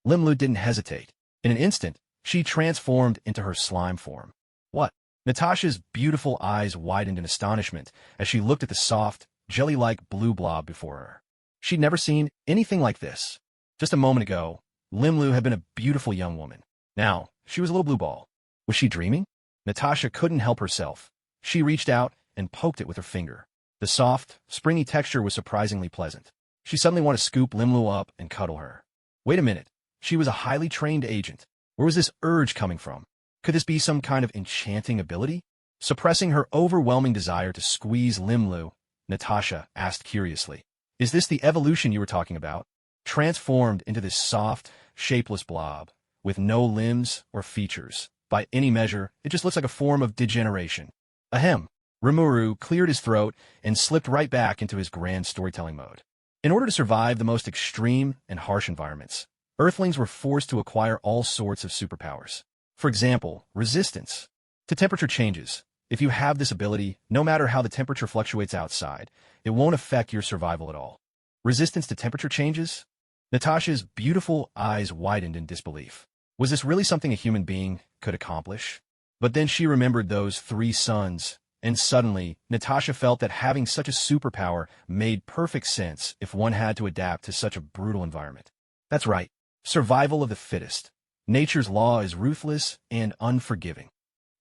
Limlu didn't hesitate. In an instant, she transformed into her slime form. What? Natasha's beautiful eyes widened in astonishment as she looked at the soft, jelly-like blue blob before her. She'd never seen anything like this. Just a moment ago, Rimuru had been a beautiful young woman. Now, she was a little blue ball. Was she dreaming? Natasha couldn't help herself. She reached out and poked it with her finger. The soft, springy texture was surprisingly pleasant. She suddenly wanted to scoop Rimuru up and cuddle her. Wait a minute. She was a highly trained agent. Where was this urge coming from? Could this be some kind of enchanting ability? Suppressing her overwhelming desire to squeeze Rimuru, Natasha asked curiously. Is this the evolution you were talking about? Transformed into this soft, shapeless blob, with no limbs or features. By any measure, it just looks like a form of degeneration. Ahem. Remuru cleared his throat and slipped right back into his grand storytelling mode. In order to survive the most extreme and harsh environments, Earthlings were forced to acquire all sorts of superpowers. For example, resistance to temperature changes. If you have this ability, no matter how the temperature fluctuates outside, it won't affect your survival at all. Resistance to temperature changes? Natasha's beautiful eyes widened in disbelief. Was this really something a human being could accomplish? But then she remembered those 3 suns, and suddenly, Natasha felt that having such a superpower made perfect sense if one had to adapt to such a brutal environment. That's right. Survival of the fittest. Nature's law is ruthless and unforgiving.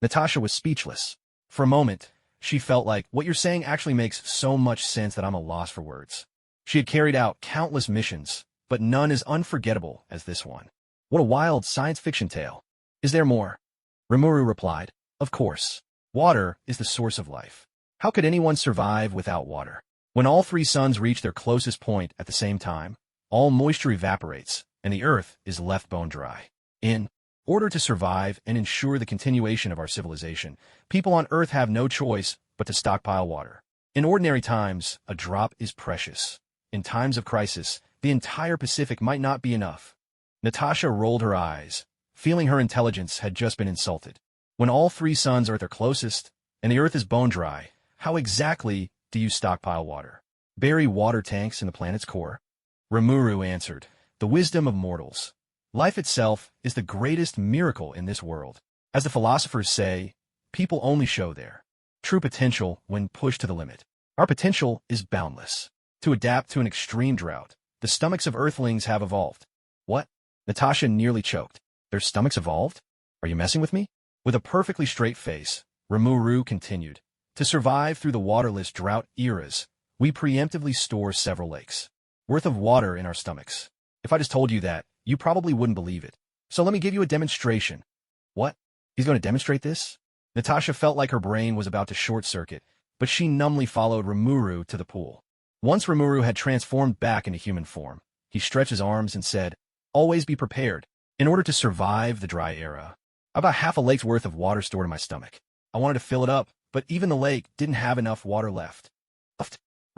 Natasha was speechless. For a moment, she felt like, what you're saying actually makes so much sense that I'm a loss for words. She had carried out countless missions, but none as unforgettable as this one. What a wild science fiction tale. Is there more? Rimuru replied, of course. Water is the source of life. How could anyone survive without water? When all 3 suns reach their closest point at the same time, all moisture evaporates, and the earth is left bone dry. In order to survive and ensure the continuation of our civilization, people on Earth have no choice but to stockpile water. In ordinary times, a drop is precious. In times of crisis, the entire Pacific might not be enough. Natasha rolled her eyes, feeling her intelligence had just been insulted. When all 3 suns are at their closest, and the Earth is bone dry, how exactly do you stockpile water? Bury water tanks in the planet's core? Ramuru answered, the wisdom of mortals. Life itself is the greatest miracle in this world. As the philosophers say, people only show their true potential when pushed to the limit. Our potential is boundless. To adapt to an extreme drought, the stomachs of Earthlings have evolved. What? Natasha nearly choked. Their stomachs evolved? Are you messing with me? With a perfectly straight face, Remuru continued. To survive through the waterless drought eras, we preemptively store several lakes worth of water in our stomachs. If I just told you that, you probably wouldn't believe it. So let me give you a demonstration. What? He's going to demonstrate this? Natasha felt like her brain was about to short-circuit, but she numbly followed Rimuru to the pool. Once Rimuru had transformed back into human form, he stretched his arms and said, always be prepared. In order to survive the dry era, about half a lake's worth of water stored in my stomach. I wanted to fill it up, but even the lake didn't have enough water left.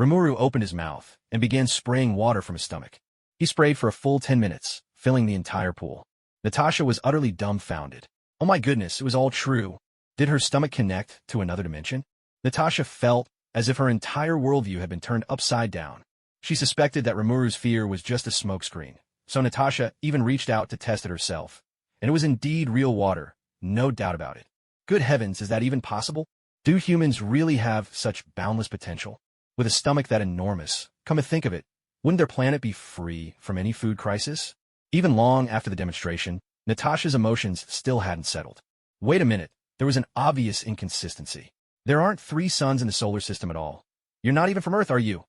Rimuru opened his mouth and began spraying water from his stomach. He sprayed for a full 10 minutes, filling the entire pool. Natasha was utterly dumbfounded. Oh my goodness, it was all true. Did her stomach connect to another dimension? Natasha felt as if her entire worldview had been turned upside down. She suspected that Rimuru's fear was just a smokescreen, so Natasha even reached out to test it herself. And it was indeed real water, no doubt about it. Good heavens, is that even possible? Do humans really have such boundless potential? With a stomach that enormous, come to think of it, wouldn't their planet be free from any food crisis? Even long after the demonstration, Natasha's emotions still hadn't settled. Wait a minute, there was an obvious inconsistency. There aren't 3 suns in the solar system at all. You're not even from Earth, are you?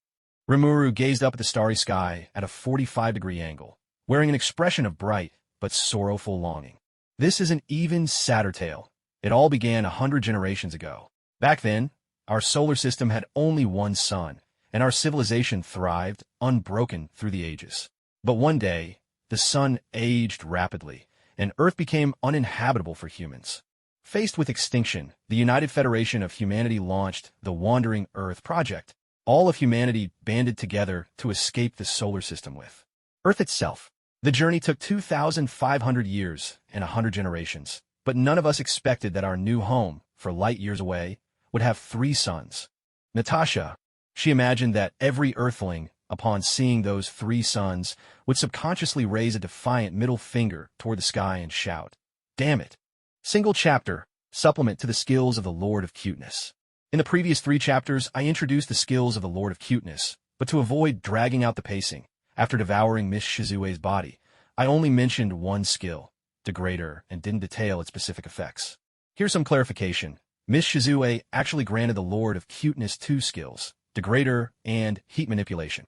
Rimuru gazed up at the starry sky at a 45-degree angle, wearing an expression of bright but sorrowful longing. This is an even sadder tale. It all began 100 generations ago. Back then, our solar system had only 1 sun, and our civilization thrived, unbroken through the ages. But one day, the sun aged rapidly, and Earth became uninhabitable for humans. Faced with extinction, the United Federation of Humanity launched the Wandering Earth Project. All of humanity banded together to escape the solar system with Earth itself. The journey took 2,500 years and 100 generations, but none of us expected that our new home, for light years away, would have 3 suns. Natasha, she imagined that every Earthling, upon seeing those 3 suns, would subconsciously raise a defiant middle finger toward the sky and shout, damn it. Single chapter, supplement to the skills of the Lord of Cuteness. In the previous 3 chapters, I introduced the skills of the Lord of Cuteness, but to avoid dragging out the pacing, After devouring Miss Shizue's body, I only mentioned one skill, Degrader, and didn't detail its specific effects. Here's some clarification. Miss Shizue actually granted the Lord of Cuteness two skills, Degrader and Heat Manipulation.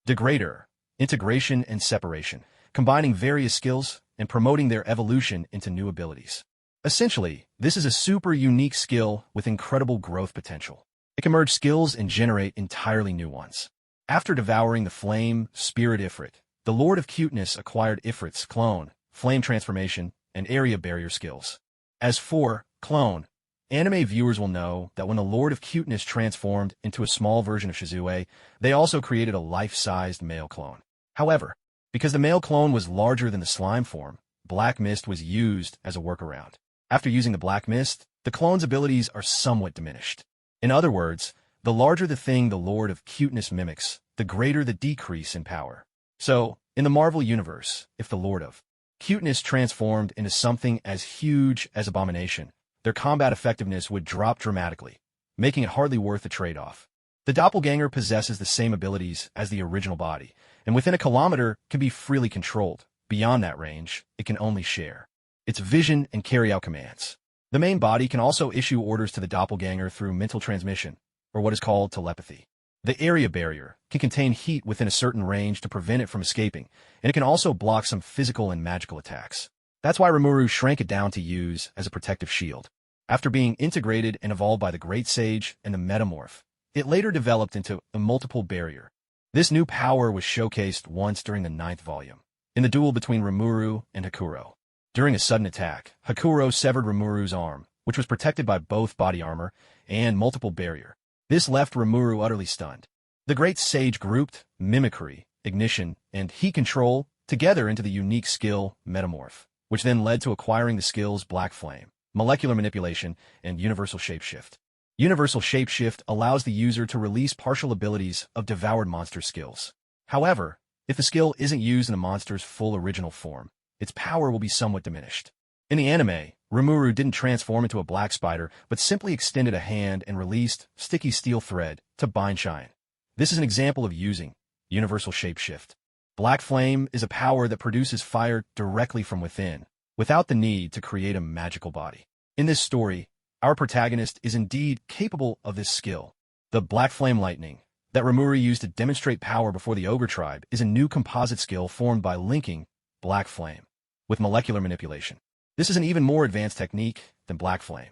Degrader, integration and separation, combining various skills and promoting their evolution into new abilities. Essentially, this is a super unique skill with incredible growth potential. It can merge skills and generate entirely new ones. After devouring the Flame Spirit Ifrit, the Lord of Cuteness acquired Ifrit's Clone, Flame Transformation, and Area Barrier skills. As for Clone, anime viewers will know that when the Lord of Cuteness transformed into a small version of Shizue, they also created a life-sized male clone. However, because the male clone was larger than the slime form, Black Mist was used as a workaround. After using the Black Mist, the clone's abilities are somewhat diminished. In other words, the larger the thing the Lord of Cuteness mimics, the greater the decrease in power. So, in the Marvel Universe, if the Lord of Cuteness transformed into something as huge as Abomination, their combat effectiveness would drop dramatically, making it hardly worth the trade-off. The doppelganger possesses the same abilities as the original body, and within a kilometer can be freely controlled. Beyond that range, it can only share its vision and carry out commands. The main body can also issue orders to the doppelganger through mental transmission, or what is called telepathy. The area barrier can contain heat within a certain range to prevent it from escaping, and it can also block some physical and magical attacks. That's why Rimuru shrank it down to use as a protective shield. After being integrated and evolved by the Great Sage and the Metamorph, it later developed into a multiple barrier. This new power was showcased once during the 9th volume, in the duel between Remuru and Hakuro. During a sudden attack, Hakuro severed Rimuru's arm, which was protected by both body armor and multiple barrier. This left Rimuru utterly stunned. The Great Sage grouped Mimicry, Ignition, and Heat Control together into the unique skill Metamorph, which then led to acquiring the skills Black Flame, Molecular Manipulation, and Universal Shapeshift. Universal Shapeshift allows the user to release partial abilities of devoured monster skills. However, if the skill isn't used in a monster's full original form, its power will be somewhat diminished. In the anime, Rimuru didn't transform into a black spider, but simply extended a hand and released sticky steel thread to bind shine. This is an example of using Universal Shapeshift. Black Flame is a power that produces fire directly from within, without the need to create a magical body. In this story, our protagonist is indeed capable of this skill. The Black Flame Lightning that Remuru used to demonstrate power before the Ogre tribe is a new composite skill formed by linking Black Flame with Molecular Manipulation. This is an even more advanced technique than Black Flame.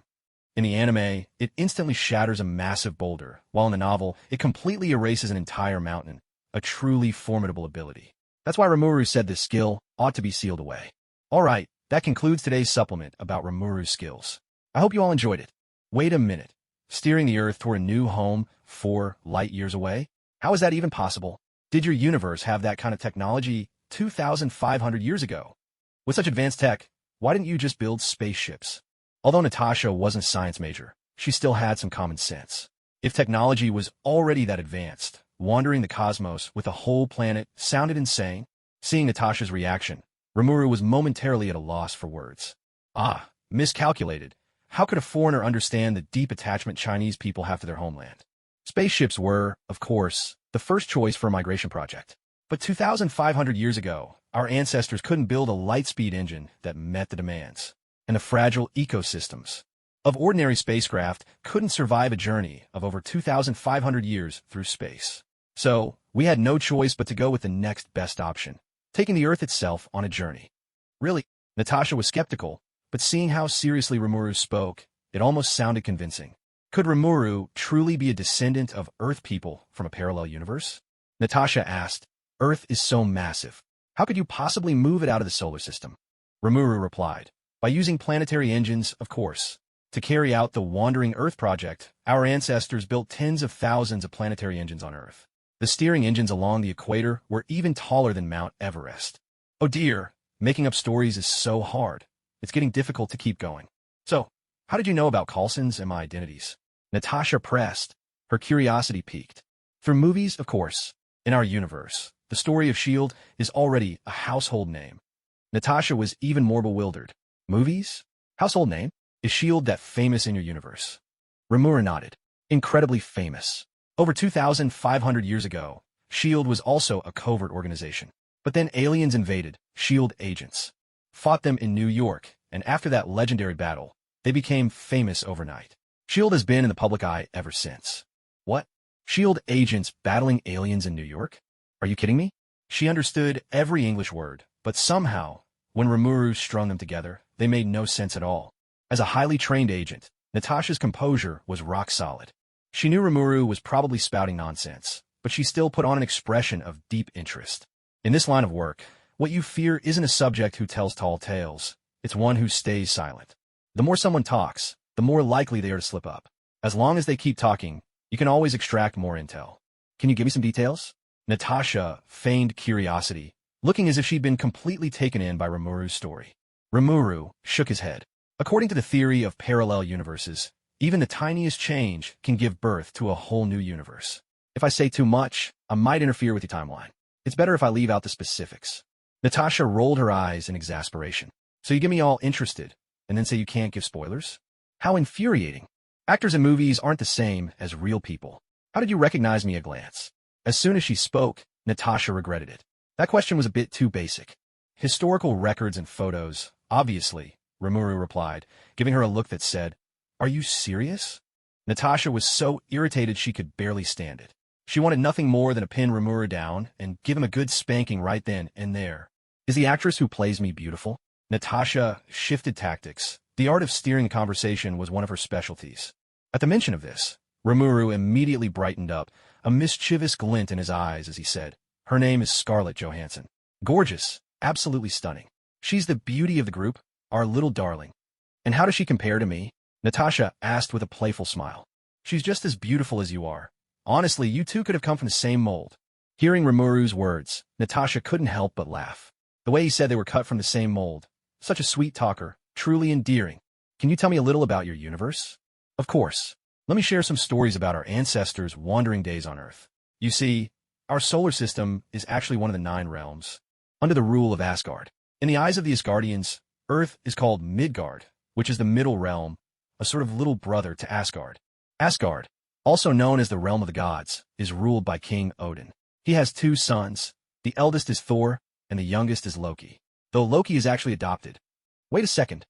In the anime, it instantly shatters a massive boulder, while in the novel, it completely erases an entire mountain, a truly formidable ability. That's why Remuru said this skill ought to be sealed away. Alright, that concludes today's supplement about Remuru's skills. I hope you all enjoyed it. Wait a minute. Steering the Earth toward a new home 4 light years away? How is that even possible? Did your universe have that kind of technology 2,500 years ago? With such advanced tech, why didn't you just build spaceships? Although Natasha wasn't a science major, she still had some common sense. If technology was already that advanced, wandering the cosmos with a whole planet sounded insane. Seeing Natasha's reaction, Rimuru was momentarily at a loss for words. Ah, miscalculated. How could a foreigner understand the deep attachment Chinese people have to their homeland? Spaceships were, of course, the first choice for a migration project. But 2,500 years ago, our ancestors couldn't build a light-speed engine that met the demands, and the fragile ecosystems of ordinary spacecraft couldn't survive a journey of over 2,500 years through space. So, we had no choice but to go with the next best option, taking the Earth itself on a journey. Really, Natasha was skeptical, but seeing how seriously Rimuru spoke, it almost sounded convincing. Could Rimuru truly be a descendant of Earth people from a parallel universe? Natasha asked. Earth is so massive. How could you possibly move it out of the solar system? Rimuru replied. By using planetary engines, of course. To carry out the Wandering Earth project, our ancestors built tens of thousands of planetary engines on Earth. The steering engines along the equator were even taller than Mount Everest. Oh dear, making up stories is so hard. It's getting difficult to keep going. So, how did you know about Coulson's and my identities? Natasha pressed. Her curiosity piqued. Through movies, of course. In our universe, the story of S.H.I.E.L.D. is already a household name. Natasha was even more bewildered. Movies? Household name? Is S.H.I.E.L.D. that famous in your universe? Rimuru nodded. Incredibly famous. Over 2,500 years ago, Shield was also a covert organization. But then aliens invaded, Shield agents fought them in New York, and after that legendary battle, they became famous overnight. Shield has been in the public eye ever since. What? Shield agents battling aliens in New York? Are you kidding me? She understood every English word, but somehow, when Remuru strung them together, they made no sense at all. As a highly trained agent, Natasha's composure was rock solid. She knew Remuru was probably spouting nonsense, but she still put on an expression of deep interest. In this line of work, what you fear isn't a subject who tells tall tales, it's one who stays silent. The more someone talks, the more likely they are to slip up. As long as they keep talking, you can always extract more intel. Can you give me some details? Natasha feigned curiosity, looking as if she'd been completely taken in by Rimuru's story. Rimuru shook his head. According to the theory of parallel universes, even the tiniest change can give birth to a whole new universe. If I say too much, I might interfere with your timeline. It's better if I leave out the specifics. Natasha rolled her eyes in exasperation. So you get me all interested, and then say you can't give spoilers? How infuriating. Actors in movies aren't the same as real people. How did you recognize me at a glance? As soon as she spoke, Natasha regretted it. That question was a bit too basic. Historical records and photos, obviously, Ramuru replied, giving her a look that said, "Are you serious?" Natasha was so irritated she could barely stand it. She wanted nothing more than to pin Rimuru down and give him a good spanking right then and there. Is the actress who plays me beautiful? Natasha shifted tactics. The art of steering the conversation was one of her specialties. At the mention of this, Rimuru immediately brightened up, a mischievous glint in his eyes as he said, "Her name is Scarlett Johansson. Gorgeous, absolutely stunning. She's the beauty of the group, our little darling." "And how does she compare to me?" Natasha asked with a playful smile. "She's just as beautiful as you are. Honestly, you two could have come from the same mold." Hearing Rimuru's words, Natasha couldn't help but laugh. The way he said they were cut from the same mold. Such a sweet talker, truly endearing. "Can you tell me a little about your universe?" "Of course. Let me share some stories about our ancestors' wandering days on Earth. You see, our solar system is actually one of the 9 realms, under the rule of Asgard. In the eyes of the Asgardians, Earth is called Midgard, which is the middle realm, a sort of little brother to Asgard. Asgard, also known as the realm of the gods, is ruled by King Odin. He has 2 sons. The eldest is Thor, and the youngest is Loki, though Loki is actually adopted. Wait a second.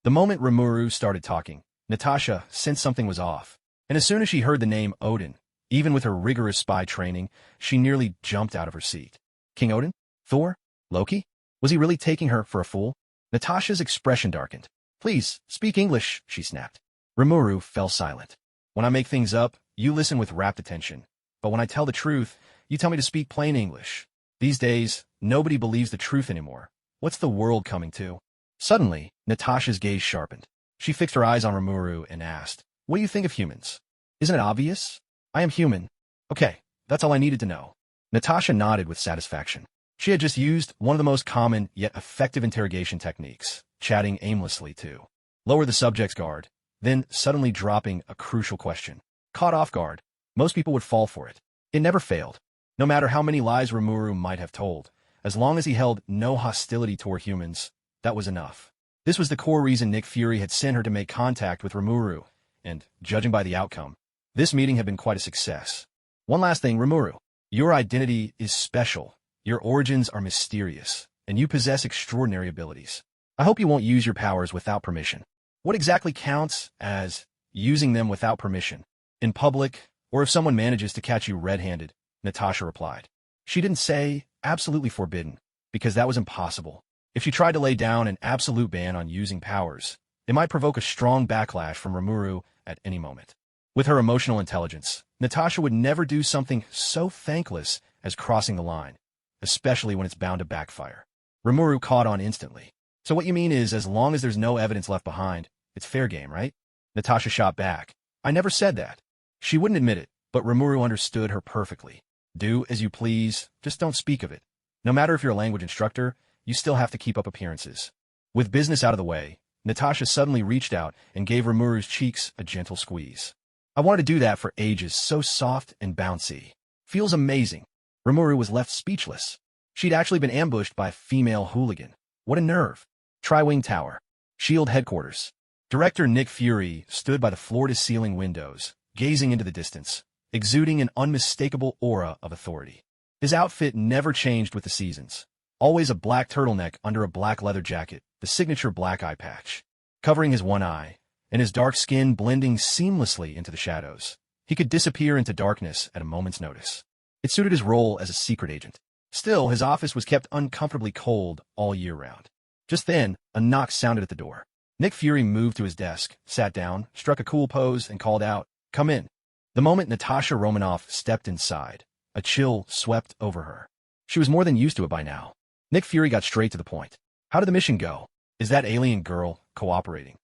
The moment Rimuru started talking, Natasha sensed something was off, and as soon as she heard the name Odin, even with her rigorous spy training, she nearly jumped out of her seat. King Odin? Thor? Loki? Was he really taking her for a fool? Natasha's expression darkened. "Please, speak English," she snapped. Rimuru fell silent. "When I make things up, you listen with rapt attention. But when I tell the truth, you tell me to speak plain English. These days, nobody believes the truth anymore. What's the world coming to?" Suddenly, Natasha's gaze sharpened. She fixed her eyes on Rimuru and asked, "What do you think of humans? Isn't it obvious? I am human." "Okay, that's all I needed to know." Natasha nodded with satisfaction. She had just used one of the most common yet effective interrogation techniques, chatting aimlessly to lower the subject's guard, then suddenly dropping a crucial question. Caught off guard, most people would fall for it. It never failed. No matter how many lies Rimuru might have told, as long as he held no hostility toward humans, that was enough. This was the core reason Nick Fury had sent her to make contact with Rimuru, and, judging by the outcome, this meeting had been quite a success. One last thing, Rimuru. Your identity is special, your origins are mysterious, and you possess extraordinary abilities. I hope you won't use your powers without permission. What exactly counts as using them without permission? In public, or if someone manages to catch you red-handed, Natasha replied. She didn't say absolutely forbidden, because that was impossible. If she tried to lay down an absolute ban on using powers, it might provoke a strong backlash from Rimuru at any moment. With her emotional intelligence, Natasha would never do something so thankless as crossing the line, especially when it's bound to backfire. Rimuru caught on instantly. "So what you mean is, as long as there's no evidence left behind, it's fair game, right?" Natasha shot back. "I never said that." She wouldn't admit it, but Rimuru understood her perfectly. Do as you please, just don't speak of it. No matter if you're a language instructor, you still have to keep up appearances. With business out of the way, Natasha suddenly reached out and gave Rimuru's cheeks a gentle squeeze. "I wanted to do that for ages, so soft and bouncy. Feels amazing." Rimuru was left speechless. She'd actually been ambushed by a female hooligan. What a nerve. Tri-Wing Tower. Shield headquarters. Director Nick Fury stood by the floor-to-ceiling windows, gazing into the distance, exuding an unmistakable aura of authority. His outfit never changed with the seasons. Always a black turtleneck under a black leather jacket, the signature black eye patch, covering his one eye, and his dark skin blending seamlessly into the shadows. He could disappear into darkness at a moment's notice. It suited his role as a secret agent. Still, his office was kept uncomfortably cold all year round. Just then, a knock sounded at the door. Nick Fury moved to his desk, sat down, struck a cool pose, and called out, "Come in." The moment Natasha Romanoff stepped inside, a chill swept over her. She was more than used to it by now. Nick Fury got straight to the point. "How did the mission go? Is that alien girl cooperating?"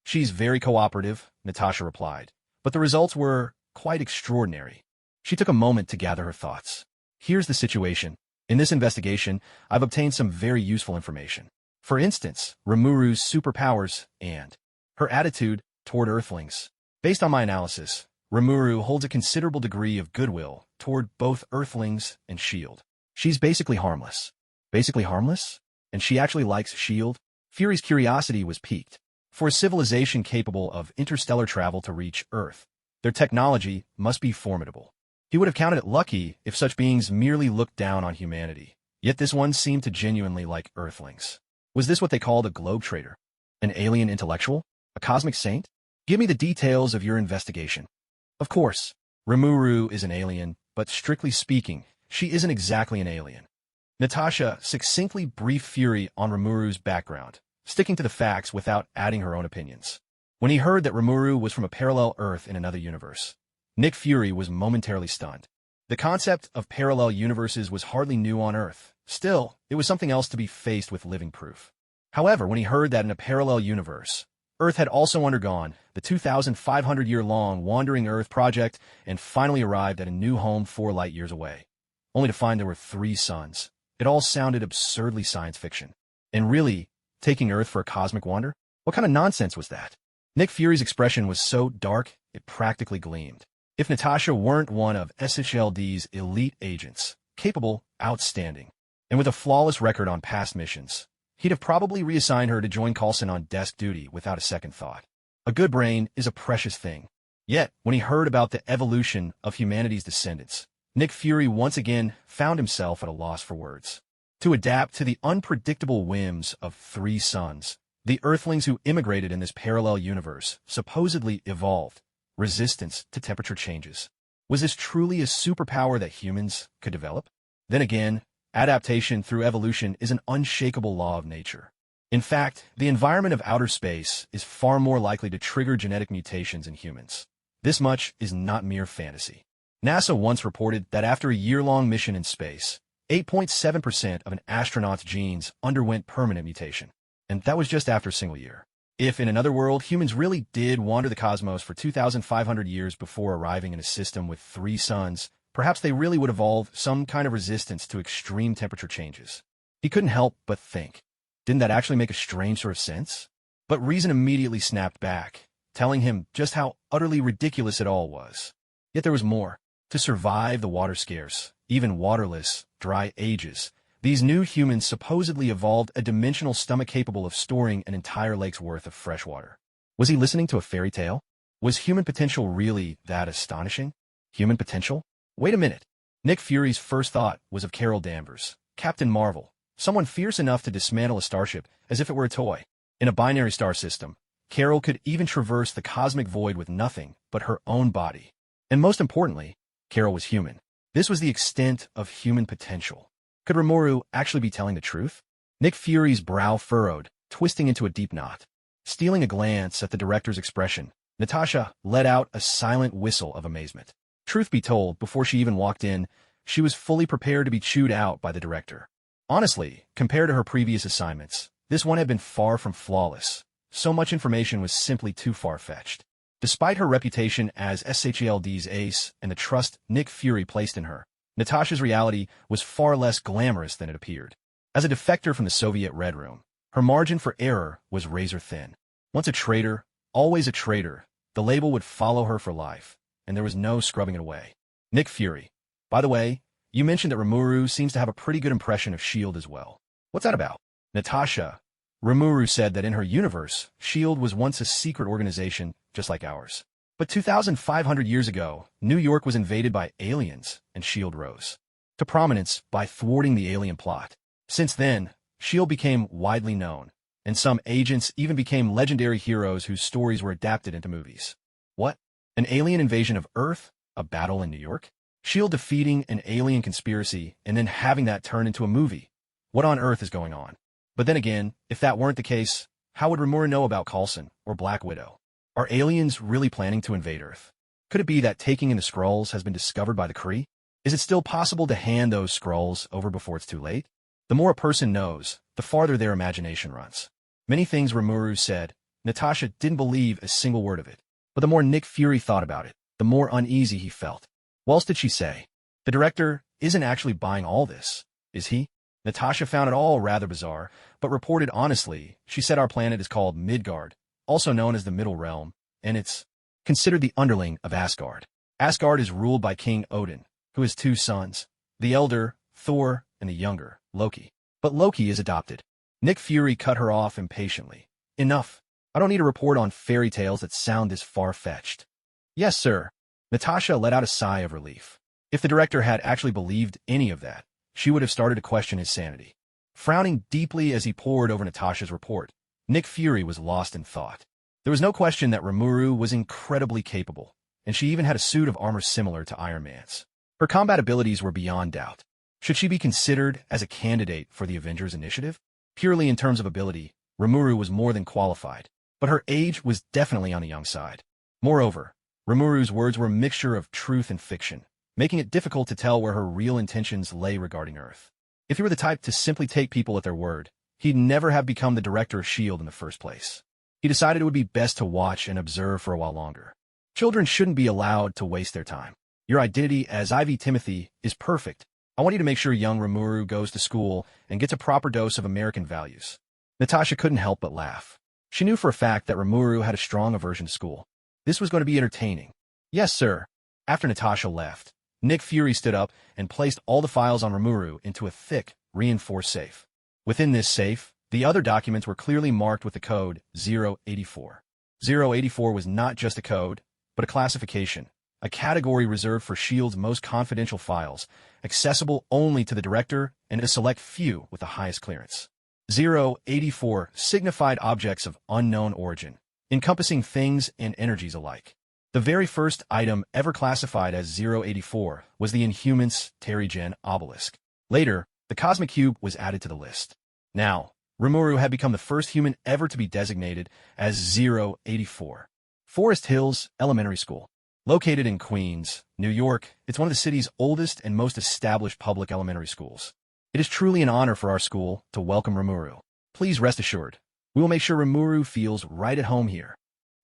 "She's very cooperative," Natasha replied, "but the results were quite extraordinary." She took a moment to gather her thoughts. "Here's the situation. In this investigation, I've obtained some very useful information. For instance, Rimuru's superpowers and her attitude toward Earthlings. Based on my analysis, Rimuru holds a considerable degree of goodwill toward both Earthlings and S.H.I.E.L.D. She's basically harmless." "Basically harmless? And she actually likes S.H.I.E.L.D.?" Fury's curiosity was piqued. For a civilization capable of interstellar travel to reach Earth, their technology must be formidable. He would have counted it lucky if such beings merely looked down on humanity. Yet this one seemed to genuinely like Earthlings. Was this what they called a globetrotter? An alien intellectual? A cosmic saint? "Give me the details of your investigation." "Of course, Remuru is an alien, but strictly speaking, she isn't exactly an alien." Natasha succinctly briefed Fury on Rimuru's background, sticking to the facts without adding her own opinions. When he heard that Rimuru was from a parallel Earth in another universe, Nick Fury was momentarily stunned. The concept of parallel universes was hardly new on Earth. Still, it was something else to be faced with living proof. However, when he heard that in a parallel universe, Earth had also undergone the 2,500-year-long Wandering Earth project and finally arrived at a new home 4 light years away, only to find there were 3 suns. It all sounded absurdly science fiction. And really, taking Earth for a cosmic wander? What kind of nonsense was that? Nick Fury's expression was so dark, it practically gleamed. If Natasha weren't one of SHLD's elite agents, capable, outstanding, and with a flawless record on past missions, he'd have probably reassigned her to join Coulson on desk duty without a second thought. A good brain is a precious thing. Yet, when he heard about the evolution of humanity's descendants, Nick Fury once again found himself at a loss for words. To adapt to the unpredictable whims of 3 suns, the Earthlings who immigrated in this parallel universe supposedly evolved resistance to temperature changes. Was this truly a superpower that humans could develop? Then again, adaptation through evolution is an unshakable law of nature. In fact, the environment of outer space is far more likely to trigger genetic mutations in humans. This much is not mere fantasy. NASA once reported that after a year-long mission in space, 8.7% of an astronaut's genes underwent permanent mutation. And that was just after a single year. If, in another world, humans really did wander the cosmos for 2,500 years before arriving in a system with 3 suns, perhaps they really would evolve some kind of resistance to extreme temperature changes. He couldn't help but think, didn't that actually make a strange sort of sense? But reason immediately snapped back, telling him just how utterly ridiculous it all was. Yet there was more. To survive the water-scarce, even waterless, dry ages, these new humans supposedly evolved a dimensional stomach capable of storing an entire lake's worth of fresh water. Was he listening to a fairy tale? Was human potential really that astonishing? Human potential? Wait a minute. Nick Fury's first thought was of Carol Danvers, Captain Marvel, someone fierce enough to dismantle a starship as if it were a toy. In a binary star system, Carol could even traverse the cosmic void with nothing but her own body. And most importantly, Carol was human. This was the extent of human potential. Could Remuru actually be telling the truth? Nick Fury's brow furrowed, twisting into a deep knot. Stealing a glance at the director's expression, Natasha let out a silent whistle of amazement. Truth be told, before she even walked in, she was fully prepared to be chewed out by the director. Honestly, compared to her previous assignments, this one had been far from flawless. So much information was simply too far-fetched. Despite her reputation as SHLD's ace and the trust Nick Fury placed in her, Natasha's reality was far less glamorous than it appeared. As a defector from the Soviet Red Room, her margin for error was razor-thin. Once a traitor, always a traitor, the label would follow her for life, and there was no scrubbing it away. Nick Fury. By the way, you mentioned that Remuru seems to have a pretty good impression of S.H.I.E.L.D. as well. What's that about? Natasha. Rimuru said that in her universe, S.H.I.E.L.D. was once a secret organization just like ours. But 2,500 years ago, New York was invaded by aliens, and S.H.I.E.L.D. rose. to prominence by thwarting the alien plot. Since then, Shield became widely known, and some agents even became legendary heroes whose stories were adapted into movies. What? An alien invasion of Earth? A battle in New York? Shield defeating an alien conspiracy and then having that turn into a movie? What on earth is going on? But then again, if that weren't the case, how would Rimuru know about Coulson or Black Widow? Are aliens really planning to invade Earth? Could it be that taking in the scrolls has been discovered by the Kree? Is it still possible to hand those scrolls over before it's too late? The more a person knows, the farther their imagination runs. Many things Rimuru said, Natasha didn't believe a single word of it. But the more Nick Fury thought about it, the more uneasy he felt. What else did she say? The director isn't actually buying all this, is he? Natasha found it all rather bizarre, but reported honestly. She said our planet is called Midgard, also known as the Middle Realm, and it's considered the underling of Asgard. Asgard is ruled by King Odin, who has two sons, the elder, Thor, and the younger, Loki. But Loki is adopted. Nick Fury cut her off impatiently. Enough. I don't need a report on fairy tales that sound this far-fetched. Yes, sir. Natasha let out a sigh of relief. If the director had actually believed any of that, she would have started to question his sanity. Frowning deeply as he pored over Natasha's report, Nick Fury was lost in thought. There was no question that Remuru was incredibly capable, and she even had a suit of armor similar to Iron Man's. Her combat abilities were beyond doubt. Should she be considered as a candidate for the Avengers Initiative? Purely in terms of ability, Remuru was more than qualified, but her age was definitely on the young side. Moreover, Rimuru's words were a mixture of truth and fiction, making it difficult to tell where her real intentions lay regarding Earth. If he were the type to simply take people at their word, he'd never have become the director of S.H.I.E.L.D. in the first place. He decided it would be best to watch and observe for a while longer. Children shouldn't be allowed to waste their time. Your identity as Ivy Timothy is perfect. I want you to make sure young Rimuru goes to school and gets a proper dose of American values. Natasha couldn't help but laugh. She knew for a fact that Rimuru had a strong aversion to school. This was going to be entertaining. Yes, sir. After Natasha left, Nick Fury stood up and placed all the files on Rimuru into a thick, reinforced safe. Within this safe, the other documents were clearly marked with the code 084. 084 was not just a code, but a classification, a category reserved for S.H.I.E.L.D.'s most confidential files, accessible only to the director and a select few with the highest clearance. 084 signified objects of unknown origin, encompassing things and energies alike. The very first item ever classified as 084 was the Inhumans Terrigen obelisk. Later, the Cosmic Cube was added to the list. Now, Rimuru had become the first human ever to be designated as 084. Forest Hills Elementary School. Located in Queens, New York, it's one of the city's oldest and most established public elementary schools. It is truly an honor for our school to welcome Rimuru. Please rest assured, we will make sure Rimuru feels right at home here.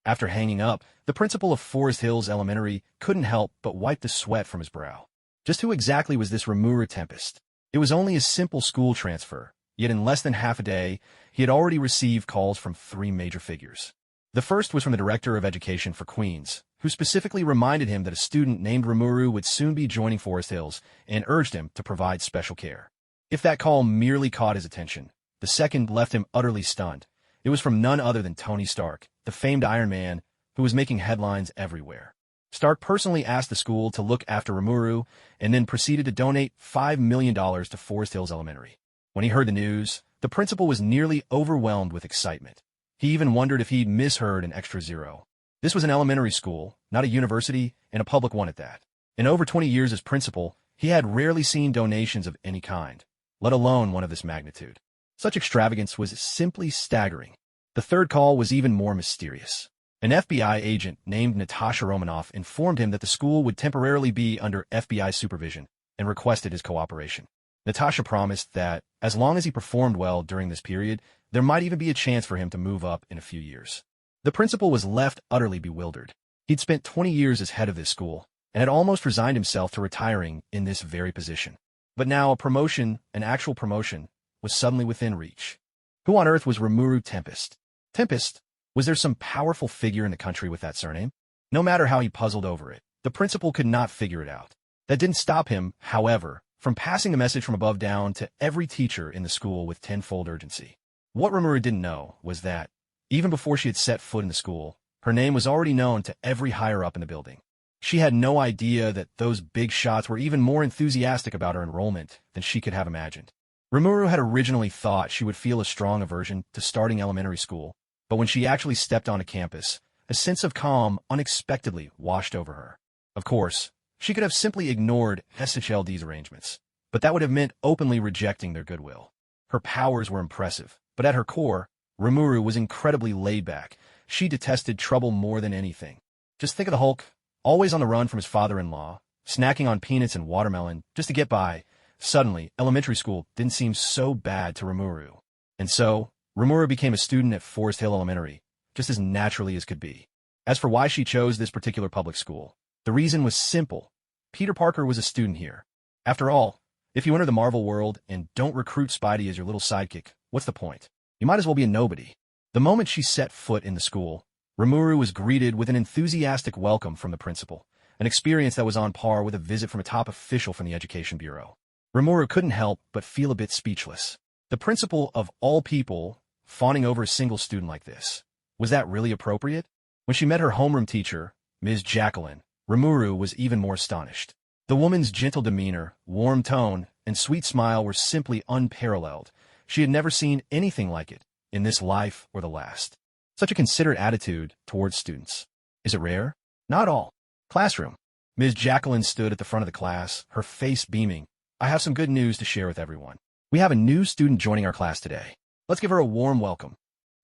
After hanging up, the principal of Forest Hills Elementary couldn't help but wipe the sweat from his brow. Just who exactly was this Rimuru Tempest? It was only a simple school transfer, yet in less than half a day, he had already received calls from 3 major figures. The first was from the Director of Education for Queens, who specifically reminded him that a student named Rimuru would soon be joining Forest Hills and urged him to provide special care. If that call merely caught his attention, the second left him utterly stunned. It was from none other than Tony Stark, the famed Iron Man, who was making headlines everywhere. Stark personally asked the school to look after Rimuru and then proceeded to donate $5 million to Forest Hills Elementary. When he heard the news, the principal was nearly overwhelmed with excitement. He even wondered if he'd misheard an extra zero. This was an elementary school, not a university, and a public one at that. In over 20 years as principal, he had rarely seen donations of any kind, let alone one of this magnitude. Such extravagance was simply staggering. The third call was even more mysterious. An FBI agent named Natasha Romanoff informed him that the school would temporarily be under FBI supervision and requested his cooperation. Natasha promised that, as long as he performed well during this period, there might even be a chance for him to move up in a few years. The principal was left utterly bewildered. He'd spent 20 years as head of this school and had almost resigned himself to retiring in this very position. But now a promotion, an actual promotion, was suddenly within reach. Who on earth was Rimuru Tempest? Tempest? Was there some powerful figure in the country with that surname? No matter how he puzzled over it, the principal could not figure it out. That didn't stop him, however, from passing the message from above down to every teacher in the school with tenfold urgency. What Rimuru didn't know was that, even before she had set foot in the school, her name was already known to every higher up in the building. She had no idea that those big shots were even more enthusiastic about her enrollment than she could have imagined. Rimuru had originally thought she would feel a strong aversion to starting elementary school, but when she actually stepped onto campus, a sense of calm unexpectedly washed over her. Of course, she could have simply ignored SHLD's arrangements, but that would have meant openly rejecting their goodwill. Her powers were impressive, but at her core, Remuru was incredibly laid back. She detested trouble more than anything. Just think of the Hulk, always on the run from his father-in-law, snacking on peanuts and watermelon just to get by. Suddenly, elementary school didn't seem so bad to Rimuru. And so, Rimuru became a student at Forest Hill Elementary, just as naturally as could be. As for why she chose this particular public school, the reason was simple. Peter Parker was a student here. After all, if you enter the Marvel world and don't recruit Spidey as your little sidekick, what's the point? You might as well be a nobody. The moment she set foot in the school, Rimuru was greeted with an enthusiastic welcome from the principal, an experience that was on par with a visit from a top official from the Education Bureau. Rimuru couldn't help but feel a bit speechless. The principal of all people fawning over a single student like this. Was that really appropriate? When she met her homeroom teacher, Ms. Jacqueline, Rimuru was even more astonished. The woman's gentle demeanor, warm tone, and sweet smile were simply unparalleled. She had never seen anything like it in this life or the last. Such a considerate attitude towards students. Is it rare? Not all. Classroom. Ms. Jacqueline stood at the front of the class, her face beaming. I have some good news to share with everyone. We have a new student joining our class today. Let's give her a warm welcome.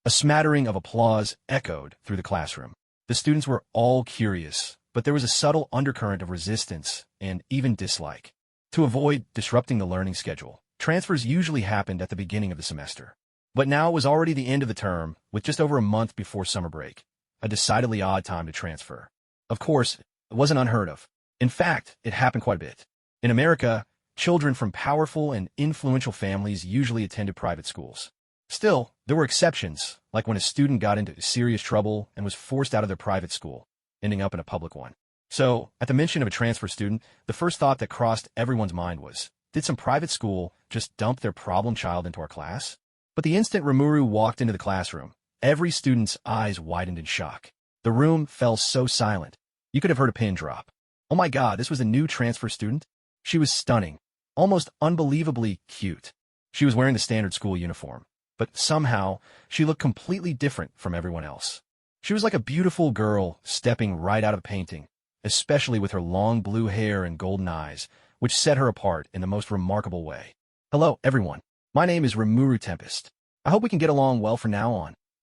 A smattering of applause echoed through the classroom. The students were all curious, but there was a subtle undercurrent of resistance and even dislike. To avoid disrupting the learning schedule, transfers usually happened at the beginning of the semester. But now it was already the end of the term, with just over a month before summer break, a decidedly odd time to transfer. Of course, it wasn't unheard of. In fact, it happened quite a bit. In America, children from powerful and influential families usually attended private schools. Still, there were exceptions, like when a student got into serious trouble and was forced out of their private school, ending up in a public one. So, at the mention of a transfer student, the first thought that crossed everyone's mind was, did some private school just dump their problem child into our class? But the instant Rimuru walked into the classroom, every student's eyes widened in shock. The room fell so silent, you could have heard a pin drop. Oh my God, this was a new transfer student? She was stunning, almost unbelievably cute. She was wearing the standard school uniform, but somehow she looked completely different from everyone else. She was like a beautiful girl stepping right out of a painting, especially with her long blue hair and golden eyes, which set her apart in the most remarkable way. Hello, everyone. My name is Remuru Tempest. I hope we can get along well from now on.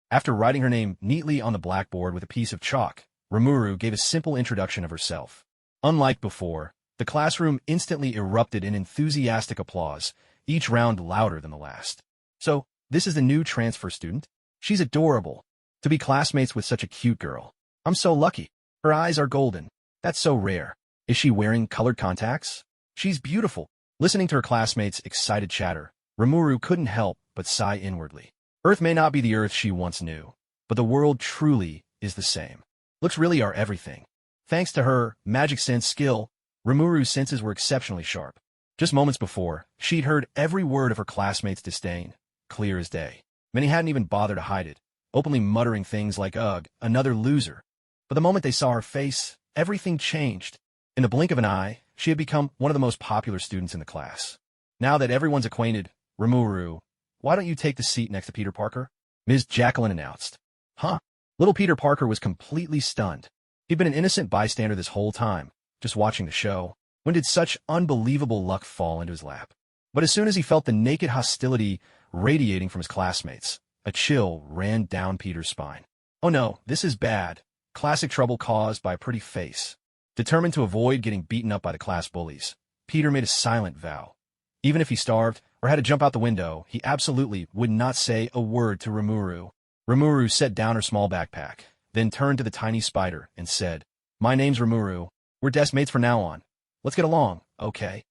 After writing her name neatly on the blackboard with a piece of chalk, Remuru gave a simple introduction of herself. Unlike before, the classroom instantly erupted in enthusiastic applause, each round louder than the last. So, this is the new transfer student? She's adorable. To be classmates with such a cute girl. I'm so lucky. Her eyes are golden. That's so rare. Is she wearing colored contacts? She's beautiful. Listening to her classmates' excited chatter, Rimuru couldn't help but sigh inwardly. Earth may not be the Earth she once knew, but the world truly is the same. Looks really are everything. Thanks to her magic sense skill, Rimuru's senses were exceptionally sharp. Just moments before, she'd heard every word of her classmates' disdain, clear as day. Many hadn't even bothered to hide it, openly muttering things like, ugh, another loser. But the moment they saw her face, everything changed. In the blink of an eye, she had become one of the most popular students in the class. Now that everyone's acquainted, Remuru, why don't you take the seat next to Peter Parker? Ms. Jacqueline announced. Huh? Little Peter Parker was completely stunned. He'd been an innocent bystander this whole time, just watching the show. When did such unbelievable luck fall into his lap? But as soon as he felt the naked hostility radiating from his classmates, a chill ran down Peter's spine. Oh no, this is bad. Classic trouble caused by a pretty face. Determined to avoid getting beaten up by the class bullies, Peter made a silent vow. Even if he starved or had to jump out the window, he absolutely would not say a word to Rimuru. Rimuru set down her small backpack, then turned to the tiny spider and said, My name's Rimuru. We're desk mates from now on. Let's get along, okay?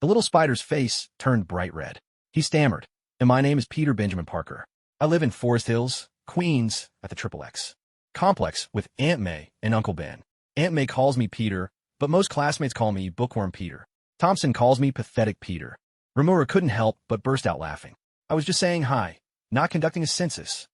The little spider's face turned bright red. He stammered, And my name is Peter Benjamin Parker. I live in Forest Hills, Queens, at the XXX complex with Aunt May and Uncle Ben. Aunt May calls me Peter, but most classmates call me Bookworm Peter. Thompson calls me Pathetic Peter. Remuru couldn't help but burst out laughing. I was just saying hi, not conducting a census.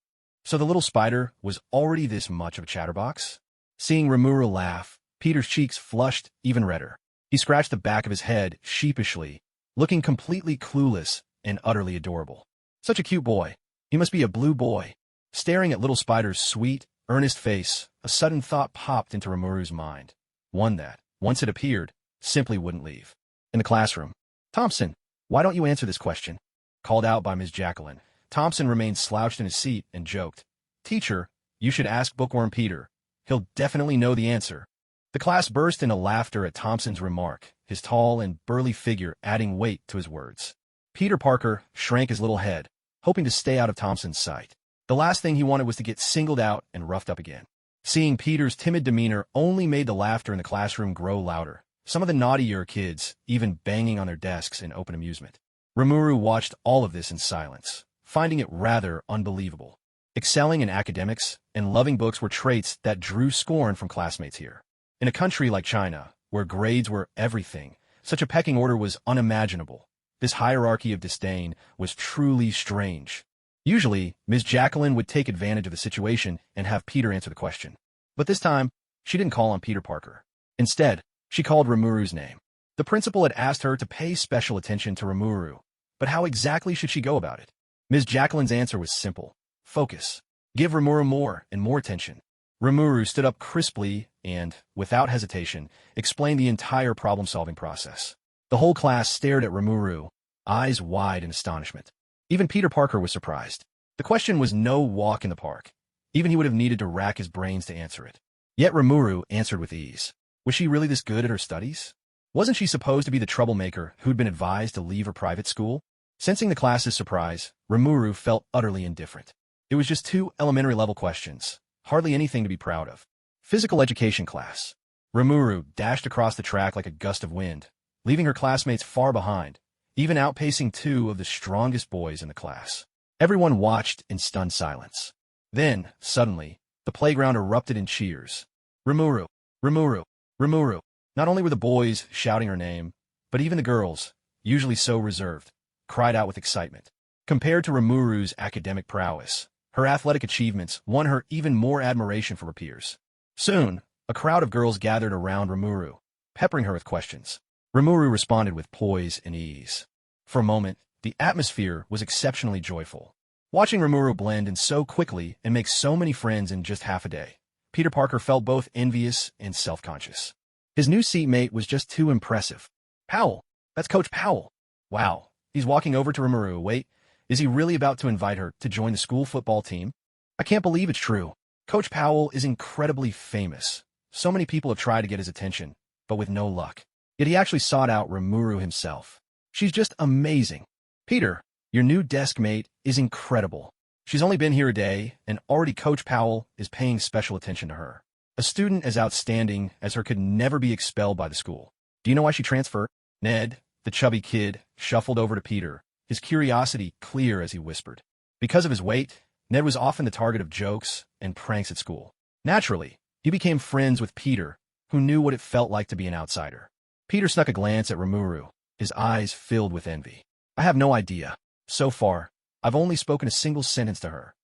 So the little spider was already this much of a chatterbox? Seeing Rimuru laugh, Peter's cheeks flushed even redder. He scratched the back of his head sheepishly, looking completely clueless and utterly adorable. Such a cute boy. He must be a blue boy. Staring at little Spider's sweet, earnest face, a sudden thought popped into Rimuru's mind. One that, once it appeared, simply wouldn't leave. In the classroom, "Thompson, why don't you answer this question?" Called out by Ms. Jacqueline. Thompson remained slouched in his seat and joked, "Teacher, you should ask Bookworm Peter. He'll definitely know the answer." The class burst into laughter at Thompson's remark, his tall and burly figure adding weight to his words. Peter Parker shrank his little head, hoping to stay out of Thompson's sight. The last thing he wanted was to get singled out and roughed up again. Seeing Peter's timid demeanor only made the laughter in the classroom grow louder, some of the naughtier kids even banging on their desks in open amusement. Remuru watched all of this in silence, finding it rather unbelievable. Excelling in academics and loving books were traits that drew scorn from classmates here. In a country like China, where grades were everything, such a pecking order was unimaginable. This hierarchy of disdain was truly strange. Usually, Ms. Jacqueline would take advantage of the situation and have Peter answer the question. But this time, she didn't call on Peter Parker. Instead, she called Rimuru's name. The principal had asked her to pay special attention to Rimuru, but how exactly should she go about it? Ms. Jacqueline's answer was simple. Focus. Give Rimuru more and more attention. Rimuru stood up crisply and, without hesitation, explained the entire problem-solving process. The whole class stared at Rimuru, eyes wide in astonishment. Even Peter Parker was surprised. The question was no walk in the park. Even he would have needed to rack his brains to answer it. Yet Remuru answered with ease. Was she really this good at her studies? Wasn't she supposed to be the troublemaker who'd been advised to leave her private school? Sensing the class's surprise, Remuru felt utterly indifferent. It was just 2 elementary-level questions, hardly anything to be proud of. Physical education class. Remuru dashed across the track like a gust of wind, leaving her classmates far behind, even outpacing 2 of the strongest boys in the class. Everyone watched in stunned silence. Then, suddenly, the playground erupted in cheers. Remuru, Remuru, Remuru. Not only were the boys shouting her name, but even the girls, usually so reserved, cried out with excitement. Compared to Remuru's academic prowess, her athletic achievements won her even more admiration from her peers. Soon, a crowd of girls gathered around Remuru, peppering her with questions. Remuru responded with poise and ease. For a moment, the atmosphere was exceptionally joyful. Watching Remuru blend in so quickly and make so many friends in just half a day, Peter Parker felt both envious and self-conscious. His new seatmate was just too impressive. Powell, that's Coach Powell. Wow, he's walking over to Remuru. Wait, is he really about to invite her to join the school football team? I can't believe it's true. Coach Powell is incredibly famous. So many people have tried to get his attention, but with no luck. Yet he actually sought out Remuru himself. She's just amazing. Peter, your new desk mate is incredible. She's only been here a day, and already Coach Powell is paying special attention to her. A student as outstanding as her could never be expelled by the school. Do you know why she transferred? Ned, the chubby kid, shuffled over to Peter, his curiosity clear as he whispered. Because of his weight, Ned was often the target of jokes and pranks at school. Naturally, he became friends with Peter, who knew what it felt like to be an outsider. Peter snuck a glance at Remuru, his eyes filled with envy. I have no idea. So far, I've only spoken a single sentence to her.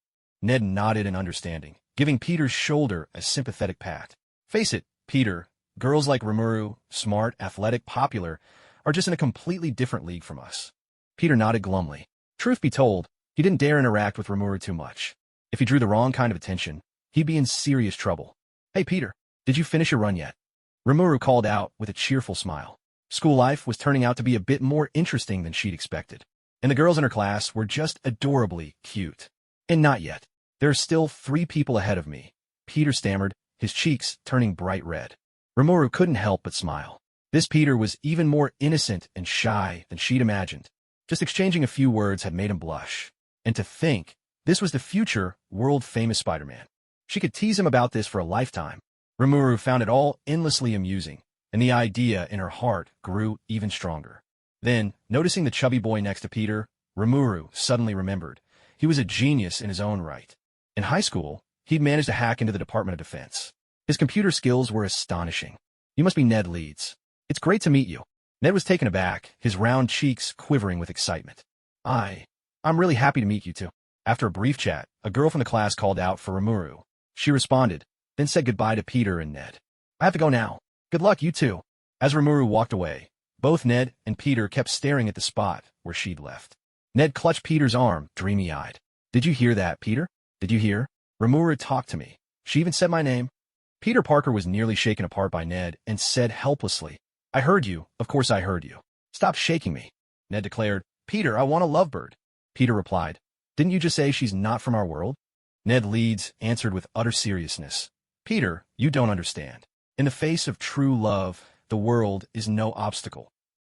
Ned nodded in understanding, giving Peter's shoulder a sympathetic pat. Face it, Peter, girls like Remuru, smart, athletic, popular, are just in a completely different league from us. Peter nodded glumly. Truth be told, he didn't dare interact with Remuru too much. If he drew the wrong kind of attention, he'd be in serious trouble. Hey Peter, did you finish your run yet? Remuru called out with a cheerful smile. School life was turning out to be a bit more interesting than she'd expected. And the girls in her class were just adorably cute. And not yet. There are still 3 people ahead of me. Peter stammered, his cheeks turning bright red. Remuru couldn't help but smile. This Peter was even more innocent and shy than she'd imagined. Just exchanging a few words had made him blush. And to think, this was the future, world-famous Spider-Man. She could tease him about this for a lifetime. Remuru found it all endlessly amusing, and the idea in her heart grew even stronger. Then, noticing the chubby boy next to Peter, Remuru suddenly remembered. He was a genius in his own right. In high school, he'd managed to hack into the Department of Defense. His computer skills were astonishing. You must be Ned Leeds. It's great to meet you. Ned was taken aback, his round cheeks quivering with excitement. I'm really happy to meet you too. After a brief chat, a girl from the class called out for Remuru. She responded, then said goodbye to Peter and Ned. I have to go now. Good luck, you two. As Rimuru walked away, both Ned and Peter kept staring at the spot where she'd left. Ned clutched Peter's arm, dreamy-eyed. Did you hear that, Peter? Did you hear? Rimuru talked to me. She even said my name. Peter Parker was nearly shaken apart by Ned and said helplessly, I heard you. Of course I heard you. Stop shaking me. Ned declared, Peter, I want a lovebird. Peter replied, didn't you just say she's not from our world? Ned Leeds answered with utter seriousness, Peter, you don't understand. In the face of true love, the world is no obstacle.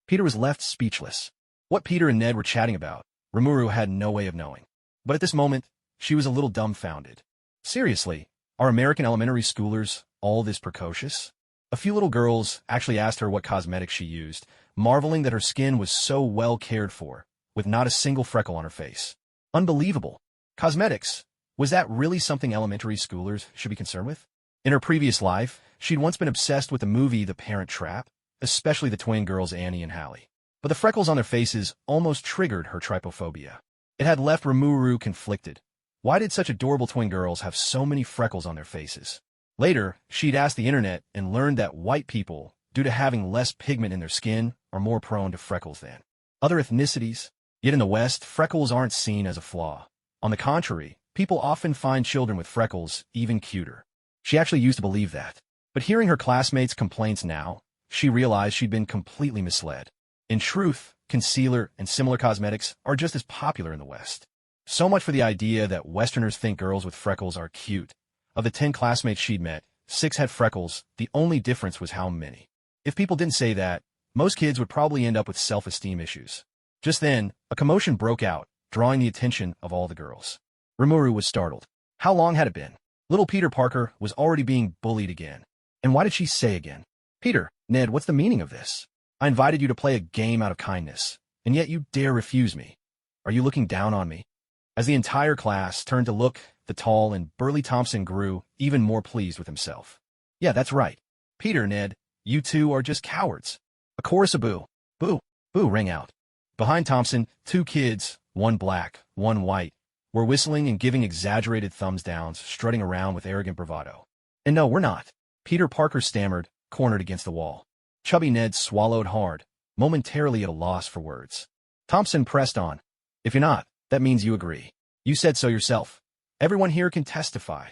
Peter was left speechless. What Peter and Ned were chatting about, Remuru had no way of knowing. But at this moment, she was a little dumbfounded. Seriously, are American elementary schoolers all this precocious? A few little girls actually asked her what cosmetics she used, marveling that her skin was so well cared for, with not a single freckle on her face. Unbelievable. Cosmetics, was that really something elementary schoolers should be concerned with? In her previous life, she'd once been obsessed with the movie The Parent Trap, especially the twin girls Annie and Hallie. But the freckles on their faces almost triggered her trypophobia. It had left Rimuru conflicted. Why did such adorable twin girls have so many freckles on their faces? Later, she'd asked the internet and learned that white people, due to having less pigment in their skin, are more prone to freckles than other ethnicities. Yet in the West, freckles aren't seen as a flaw. On the contrary, people often find children with freckles even cuter. She actually used to believe that. But hearing her classmates' complaints now, she realized she'd been completely misled. In truth, concealer and similar cosmetics are just as popular in the West. So much for the idea that Westerners think girls with freckles are cute. Of the 10 classmates she'd met, 6 had freckles, the only difference was how many. If people didn't say that, most kids would probably end up with self-esteem issues. Just then, a commotion broke out, drawing the attention of all the girls. Rimuru was startled. How long had it been? Little Peter Parker was already being bullied again. And why did she say again? Peter, Ned, what's the meaning of this? I invited you to play a game out of kindness, and yet you dare refuse me. Are you looking down on me? As the entire class turned to look, the tall and burly Thompson grew even more pleased with himself. Yeah, that's right. Peter, Ned, you two are just cowards. A chorus of boo, boo, boo rang out. Behind Thompson, 2 kids, one black, one white, were whistling and giving exaggerated thumbs downs, strutting around with arrogant bravado. And no, we're not. Peter Parker stammered, cornered against the wall. Chubby Ned swallowed hard, momentarily at a loss for words. Thompson pressed on. If you're not, that means you agree. You said so yourself. Everyone here can testify.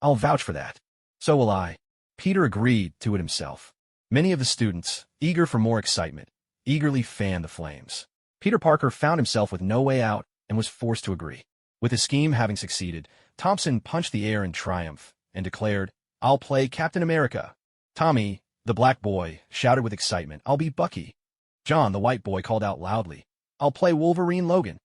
I'll vouch for that. So will I. Peter agreed to it himself. Many of the students, eager for more excitement, eagerly fanned the flames. Peter Parker found himself with no way out and was forced to agree. With his scheme having succeeded, Thompson punched the air in triumph and declared, I'll play Captain America. Tommy, the black boy, shouted with excitement, I'll be Bucky. John, the white boy, called out loudly, I'll play Wolverine Logan.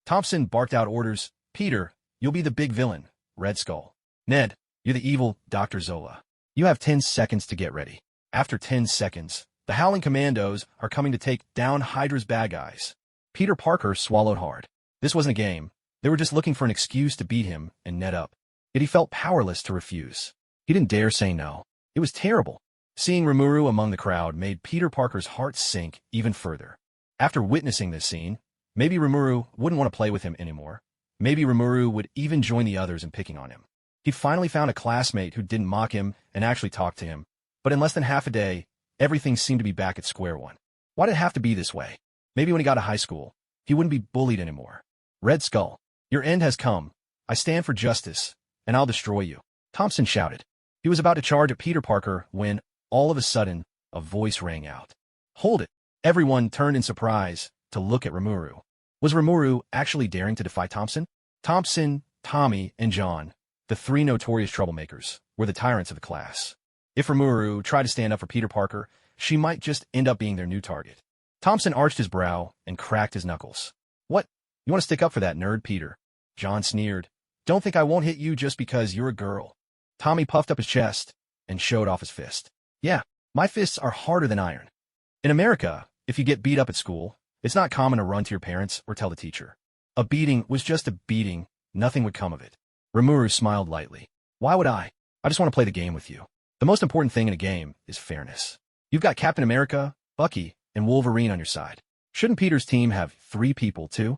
Thompson barked out orders, Peter, you'll be the big villain, Red Skull. Ned, you're the evil Dr. Zola. You have 10 seconds to get ready. After 10 seconds, the Howling Commandos are coming to take down Hydra's bad guys. Peter Parker swallowed hard. This wasn't a game. They were just looking for an excuse to beat him and Ned up. Yet he felt powerless to refuse. He didn't dare say no. It was terrible. Seeing Remuru among the crowd made Peter Parker's heart sink even further. After witnessing this scene, maybe Remuru wouldn't want to play with him anymore. Maybe Remuru would even join the others in picking on him. He finally found a classmate who didn't mock him and actually talked to him. But in less than half a day, everything seemed to be back at square one. Why did it have to be this way? Maybe when he got to high school, he wouldn't be bullied anymore. Red Skull, your end has come. I stand for justice, and I'll destroy you. Thompson shouted. He was about to charge at Peter Parker when, all of a sudden, a voice rang out. Hold it! Everyone turned in surprise to look at Rimuru. Was Rimuru actually daring to defy Thompson? Thompson, Tommy, and John, the 3 notorious troublemakers, were the tyrants of the class. If Rimuru tried to stand up for Peter Parker, she might just end up being their new target. Thompson arched his brow and cracked his knuckles. What? You want to stick up for that nerd, Peter? John sneered. Don't think I won't hit you just because you're a girl. Tommy puffed up his chest and showed off his fist. Yeah, my fists are harder than iron. In America, if you get beat up at school, it's not common to run to your parents or tell the teacher. A beating was just a beating, nothing would come of it. Remuru smiled lightly. Why would I? I just want to play the game with you. The most important thing in a game is fairness. You've got Captain America, Bucky, and Wolverine on your side. Shouldn't Peter's team have 3 people too?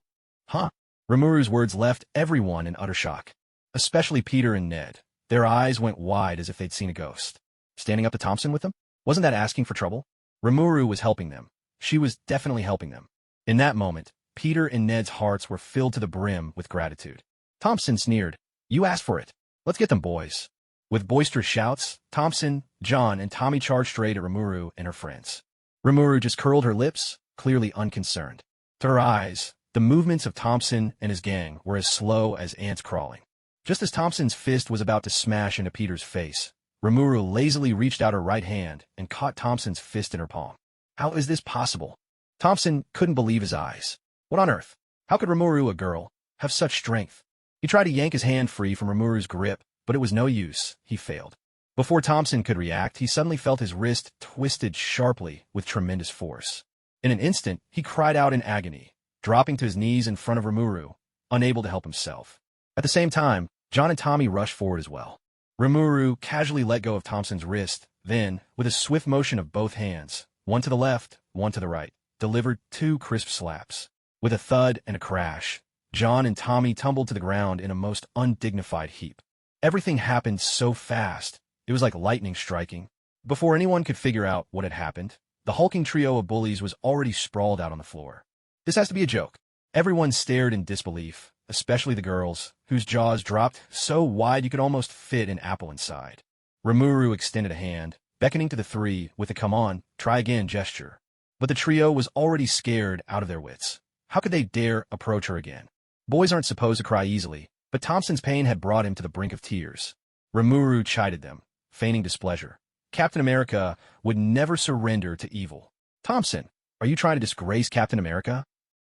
Huh? Rimuru's words left everyone in utter shock. Especially Peter and Ned. Their eyes went wide as if they'd seen a ghost. Standing up to Thompson with them? Wasn't that asking for trouble? Rimuru was helping them. She was definitely helping them. In that moment, Peter and Ned's hearts were filled to the brim with gratitude. Thompson sneered, "You asked for it. Let's get them, boys." With boisterous shouts, Thompson, John, and Tommy charged straight at Rimuru and her friends. Rimuru just curled her lips, clearly unconcerned. To her eyes, the movements of Thompson and his gang were as slow as ants crawling. Just as Thompson's fist was about to smash into Peter's face, Remuru lazily reached out her right hand and caught Thompson's fist in her palm. How is this possible? Thompson couldn't believe his eyes. What on earth? How could Remuru, a girl, have such strength? He tried to yank his hand free from Remuru's grip, but it was no use. He failed. Before Thompson could react, he suddenly felt his wrist twisted sharply with tremendous force. In an instant, he cried out in agony, dropping to his knees in front of Remuru, unable to help himself. At the same time, John and Tommy rushed forward as well. Remuru casually let go of Thompson's wrist, then, with a swift motion of both hands, one to the left, one to the right, delivered 2 crisp slaps. With a thud and a crash, John and Tommy tumbled to the ground in a most undignified heap. Everything happened so fast, it was like lightning striking. Before anyone could figure out what had happened, the hulking trio of bullies was already sprawled out on the floor. This has to be a joke. Everyone stared in disbelief, especially the girls, whose jaws dropped so wide you could almost fit an apple inside. Remuru extended a hand, beckoning to the 3 with a "come on, try again" gesture. But the trio was already scared out of their wits. How could they dare approach her again? Boys aren't supposed to cry easily, but Thompson's pain had brought him to the brink of tears. Remuru chided them, feigning displeasure. Captain America would never surrender to evil. "Thompson, are you trying to disgrace Captain America?"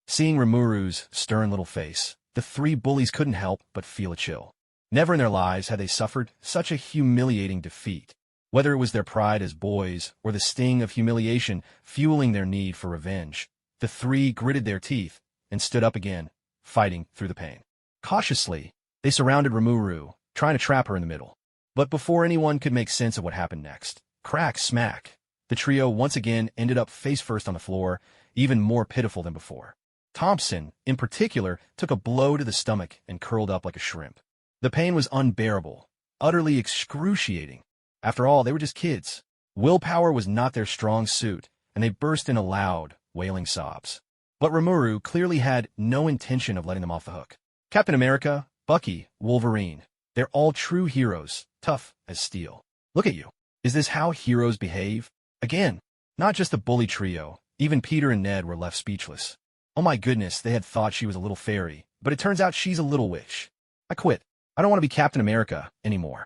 Seeing Remuru's stern little face, the 3 bullies couldn't help but feel a chill. Never in their lives had they suffered such a humiliating defeat. Whether it was their pride as boys or the sting of humiliation fueling their need for revenge, the 3 gritted their teeth and stood up again, fighting through the pain. Cautiously, they surrounded Remuru, trying to trap her in the middle. But before anyone could make sense of what happened next, crack, smack, the trio once again ended up face-first on the floor, even more pitiful than before. Thompson, in particular, took a blow to the stomach and curled up like a shrimp. The pain was unbearable, utterly excruciating. After all, they were just kids. Willpower was not their strong suit, and they burst into loud, wailing sobs. But Remuru clearly had no intention of letting them off the hook. Captain America, Bucky, Wolverine, they're all true heroes, tough as steel. Look at you. Is this how heroes behave? Again, not just the bully trio, even Peter and Ned were left speechless. Oh my goodness, they had thought she was a little fairy, but it turns out she's a little witch. I quit. I don't want to be Captain America anymore.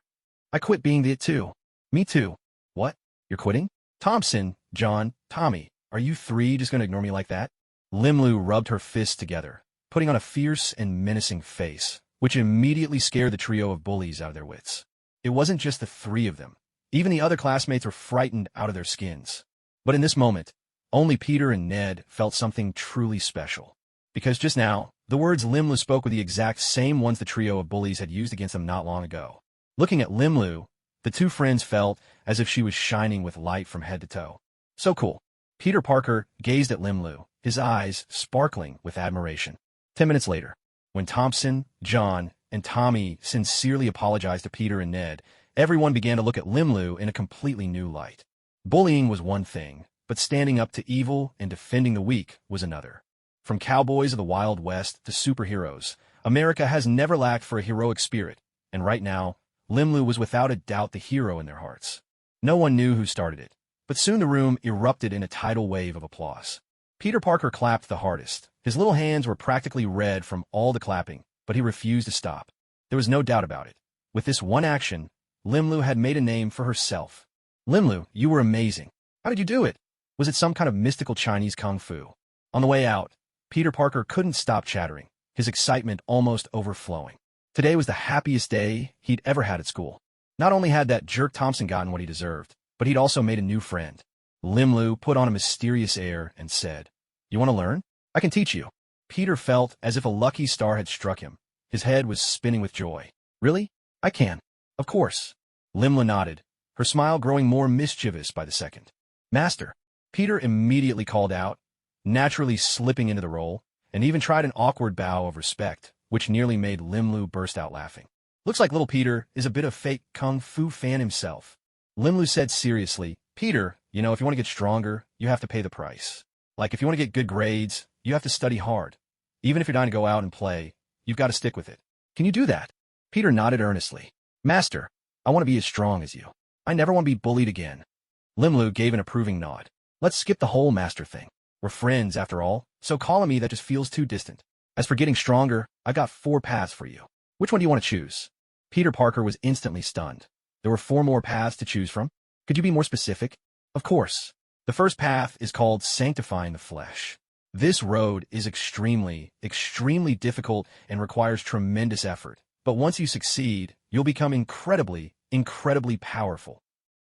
I quit being it too. Me too. What? You're quitting? Thompson, John, Tommy, are you 3 just going to ignore me like that? Limlu rubbed her fists together, putting on a fierce and menacing face, which immediately scared the trio of bullies out of their wits. It wasn't just the 3 of them. Even the other classmates were frightened out of their skins. But in this moment, only Peter and Ned felt something truly special. Because just now, the words Limlu spoke were the exact same ones the trio of bullies had used against them not long ago. Looking at Limlu, the 2 friends felt as if she was shining with light from head to toe. So cool. Peter Parker gazed at Limlu, his eyes sparkling with admiration. 10 minutes later, when Thompson, John, and Tommy sincerely apologized to Peter and Ned, everyone began to look at Limlu in a completely new light. Bullying was one thing, but standing up to evil and defending the weak was another. From cowboys of the Wild West to superheroes, America has never lacked for a heroic spirit, and right now, Limlu was without a doubt the hero in their hearts. No one knew who started it, but soon the room erupted in a tidal wave of applause. Peter Parker clapped the hardest. His little hands were practically red from all the clapping, but he refused to stop. There was no doubt about it. With this one action, Limlu had made a name for herself. Limlu, you were amazing. How did you do it? Was it some kind of mystical Chinese kung fu? On the way out, Peter Parker couldn't stop chattering, his excitement almost overflowing. Today was the happiest day he'd ever had at school. Not only had that jerk Thompson gotten what he deserved, but he'd also made a new friend. Limlu put on a mysterious air and said, "You want to learn? I can teach you." Peter felt as if a lucky star had struck him. His head was spinning with joy. "Really? I can. Of course." Limlu nodded, her smile growing more mischievous by the second. "Master." Peter immediately called out, naturally slipping into the role, and even tried an awkward bow of respect, which nearly made Limlu burst out laughing. Looks like little Peter is a bit of fake kung fu fan himself. Limlu said seriously, Peter, if you want to get stronger, you have to pay the price. Like, if you want to get good grades, you have to study hard. Even if you're dying to go out and play, you've got to stick with it. Can you do that? Peter nodded earnestly. Master, I want to be as strong as you. I never want to be bullied again. Limlu gave an approving nod. Let's skip the whole master thing. We're friends, after all, so calling me that just feels too distant. As for getting stronger, I got 4 paths for you. Which one do you want to choose? Peter Parker was instantly stunned. There were 4 more paths to choose from. Could you be more specific? Of course. The first path is called Sanctifying the Flesh. This road is extremely, extremely difficult and requires tremendous effort. But once you succeed, you'll become incredibly, incredibly powerful.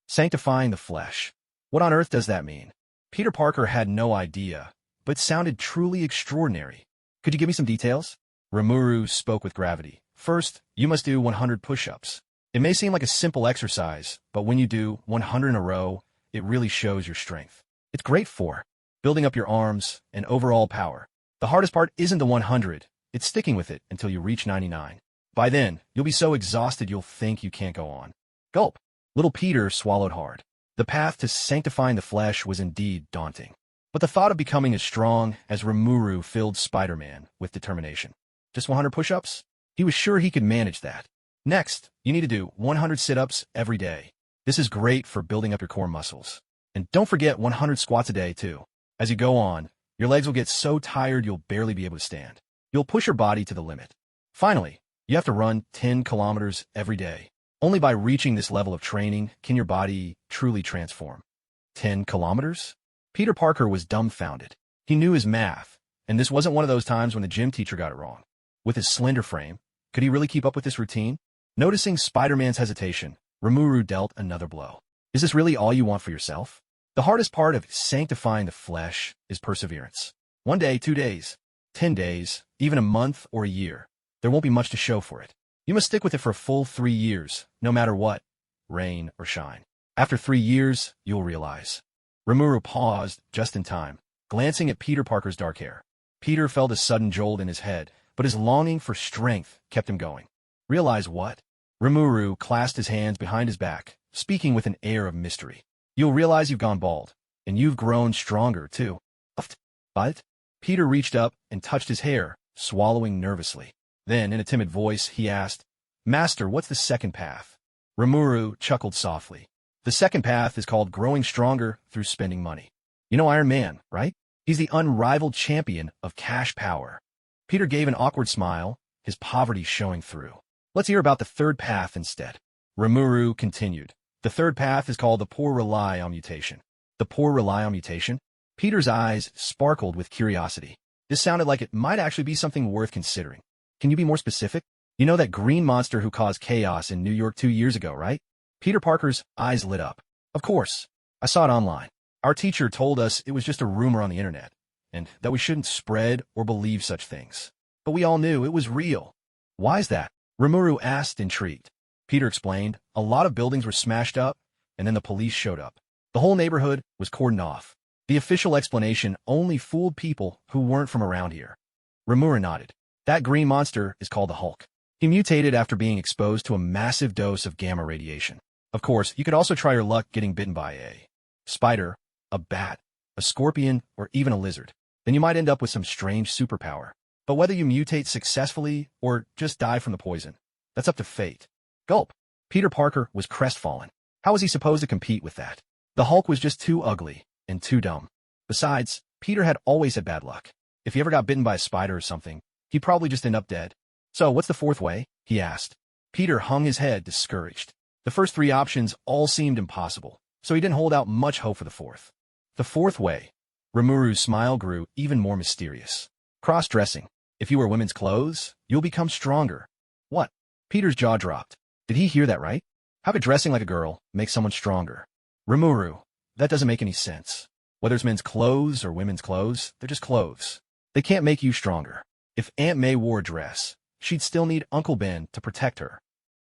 Sanctifying the Flesh. What on earth does that mean? Peter Parker had no idea, but sounded truly extraordinary. Could you give me some details? Remuru spoke with gravity. First, you must do 100 push-ups. It may seem like a simple exercise, but when you do 100 in a row, it really shows your strength. It's great for building up your arms and overall power. The hardest part isn't the 100, it's sticking with it until you reach 99. By then, you'll be so exhausted you'll think you can't go on. Gulp. Little Peter swallowed hard. The path to sanctifying the flesh was indeed daunting. But the thought of becoming as strong as Rimuru filled Spider-Man with determination. Just 100 push-ups? He was sure he could manage that. Next, you need to do 100 sit-ups every day. This is great for building up your core muscles. And don't forget 100 squats a day, too. As you go on, your legs will get so tired you'll barely be able to stand. You'll push your body to the limit. Finally, you have to run 10 kilometers every day. Only by reaching this level of training can your body truly transform. 10 kilometers? Peter Parker was dumbfounded. He knew his math, and this wasn't one of those times when the gym teacher got it wrong. With his slender frame, could he really keep up with this routine? Noticing Spider-Man's hesitation, Remuru dealt another blow. Is this really all you want for yourself? The hardest part of sanctifying the flesh is perseverance. 1 day, 2 days, 10 days, even a month or a year. There won't be much to show for it. You must stick with it for a full 3 years, no matter what, rain or shine. After 3 years, you'll realize. Rimuru paused just in time, glancing at Peter Parker's dark hair. Peter felt a sudden jolt in his head, but his longing for strength kept him going. Realize what? Rimuru clasped his hands behind his back, speaking with an air of mystery. You'll realize you've gone bald, and you've grown stronger, too. But? Peter reached up and touched his hair, swallowing nervously. Then, in a timid voice, he asked, Master, what's the second path? Rimuru chuckled softly. The second path is called growing stronger through spending money. You know Iron Man, right? He's the unrivaled champion of cash power. Peter gave an awkward smile, his poverty showing through. Let's hear about the third path instead. Rimuru continued. The third path is called the poor rely on mutation. The poor rely on mutation? Peter's eyes sparkled with curiosity. This sounded like it might actually be something worth considering. Can you be more specific? You know that green monster who caused chaos in New York 2 years ago, right? Peter Parker's eyes lit up. Of course. I saw it online. Our teacher told us it was just a rumor on the internet, and that we shouldn't spread or believe such things. But we all knew it was real. Why is that? Remuru asked, intrigued. Peter explained, a lot of buildings were smashed up, and then the police showed up. The whole neighborhood was cordoned off. The official explanation only fooled people who weren't from around here. Remuru nodded. That green monster is called the Hulk. He mutated after being exposed to a massive dose of gamma radiation. Of course, you could also try your luck getting bitten by a spider, a bat, a scorpion, or even a lizard. Then you might end up with some strange superpower. But whether you mutate successfully or just die from the poison, that's up to fate. Gulp. Peter Parker was crestfallen. How was he supposed to compete with that? The Hulk was just too ugly and too dumb. Besides, Peter had always had bad luck. If he ever got bitten by a spider or something, he'd probably just end up dead. So what's the fourth way? He asked. Peter hung his head, discouraged. The first 3 options all seemed impossible, so he didn't hold out much hope for the fourth. The fourth way. Rimuru's smile grew even more mysterious. Cross-dressing. If you wear women's clothes, you'll become stronger. What? Peter's jaw dropped. Did he hear that right? How could dressing like a girl make someone stronger? Rimuru, that doesn't make any sense. Whether it's men's clothes or women's clothes, they're just clothes. They can't make you stronger. If Aunt May wore a dress, she'd still need Uncle Ben to protect her.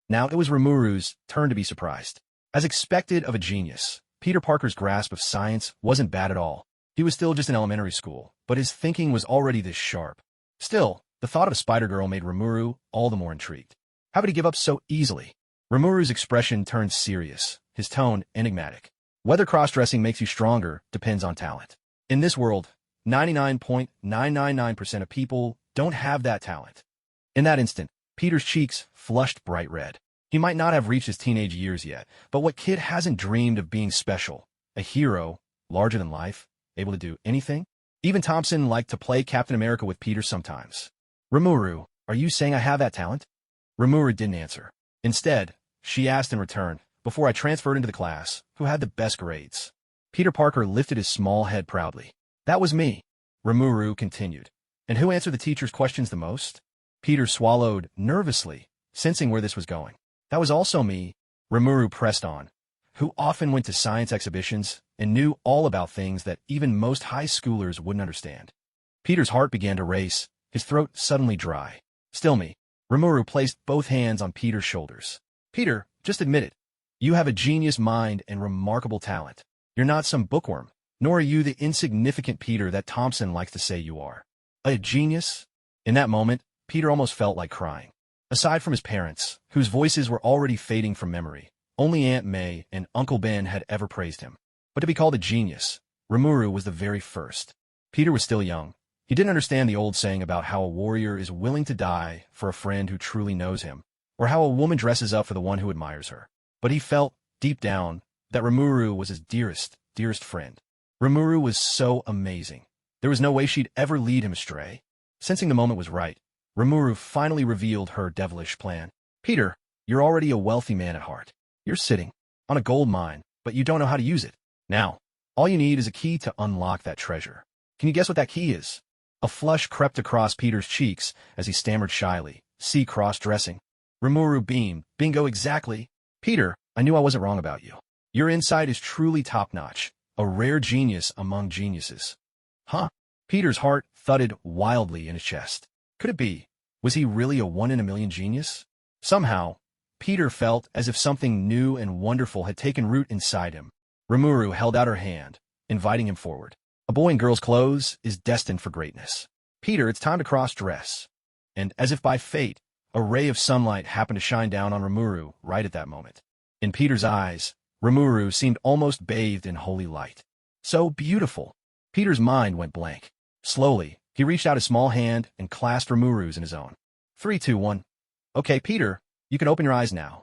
Now it was Rimuru's turn to be surprised. As expected of a genius, Peter Parker's grasp of science wasn't bad at all. He was still just in elementary school, but his thinking was already this sharp. Still, the thought of a Spider-Girl made Rimuru all the more intrigued. How could he give up so easily? Rimuru's expression turned serious, his tone enigmatic. Whether cross-dressing makes you stronger depends on talent. In this world, 99.999% of people don't have that talent. In that instant, Peter's cheeks flushed bright red. He might not have reached his teenage years yet, but what kid hasn't dreamed of being special, a hero, larger than life, able to do anything? Even Thompson liked to play Captain America with Peter sometimes. Remuru, are you saying I have that talent? Remuru didn't answer. Instead, she asked in return, before I transferred into the class, who had the best grades. Peter Parker lifted his small head proudly. That was me. Remuru continued. And who answered the teacher's questions the most? Peter swallowed nervously, sensing where this was going. That was also me. Remuru pressed on. Who often went to science exhibitions and knew all about things that even most high schoolers wouldn't understand. Peter's heart began to race, his throat suddenly dry. Still me. Remuru placed both hands on Peter's shoulders. Peter, just admit it. You have a genius mind and remarkable talent. You're not some bookworm, nor are you the insignificant Peter that Thompson likes to say you are. A genius? In that moment, Peter almost felt like crying. Aside from his parents, whose voices were already fading from memory, only Aunt May and Uncle Ben had ever praised him. But to be called a genius, Rimuru was the very first. Peter was still young. He didn't understand the old saying about how a warrior is willing to die for a friend who truly knows him, or how a woman dresses up for the one who admires her. But he felt, deep down, that Rimuru was his dearest friend. Rimuru was so amazing. There was no way she'd ever lead him astray. Sensing the moment was right, Rimuru finally revealed her devilish plan. Peter, you're already a wealthy man at heart. You're sitting on a gold mine, but you don't know how to use it. Now, all you need is a key to unlock that treasure. Can you guess what that key is? A flush crept across Peter's cheeks as he stammered shyly. See cross-dressing. Rimuru beamed. Bingo, exactly. Peter, I knew I wasn't wrong about you. Your insight is truly top-notch, a rare genius among geniuses. Huh? Peter's heart thudded wildly in his chest. Could it be? Was he really a one-in-a-million genius? Somehow, Peter felt as if something new and wonderful had taken root inside him. Remuru held out her hand, inviting him forward. A boy in girls' clothes is destined for greatness. Peter, it's time to cross-dress. And as if by fate, a ray of sunlight happened to shine down on Remuru right at that moment. In Peter's eyes, Remuru seemed almost bathed in holy light. So beautiful. Peter's mind went blank. Slowly, he reached out a small hand and clasped Remuru's in his own. 3, 2, 1. Okay, Peter, you can open your eyes now.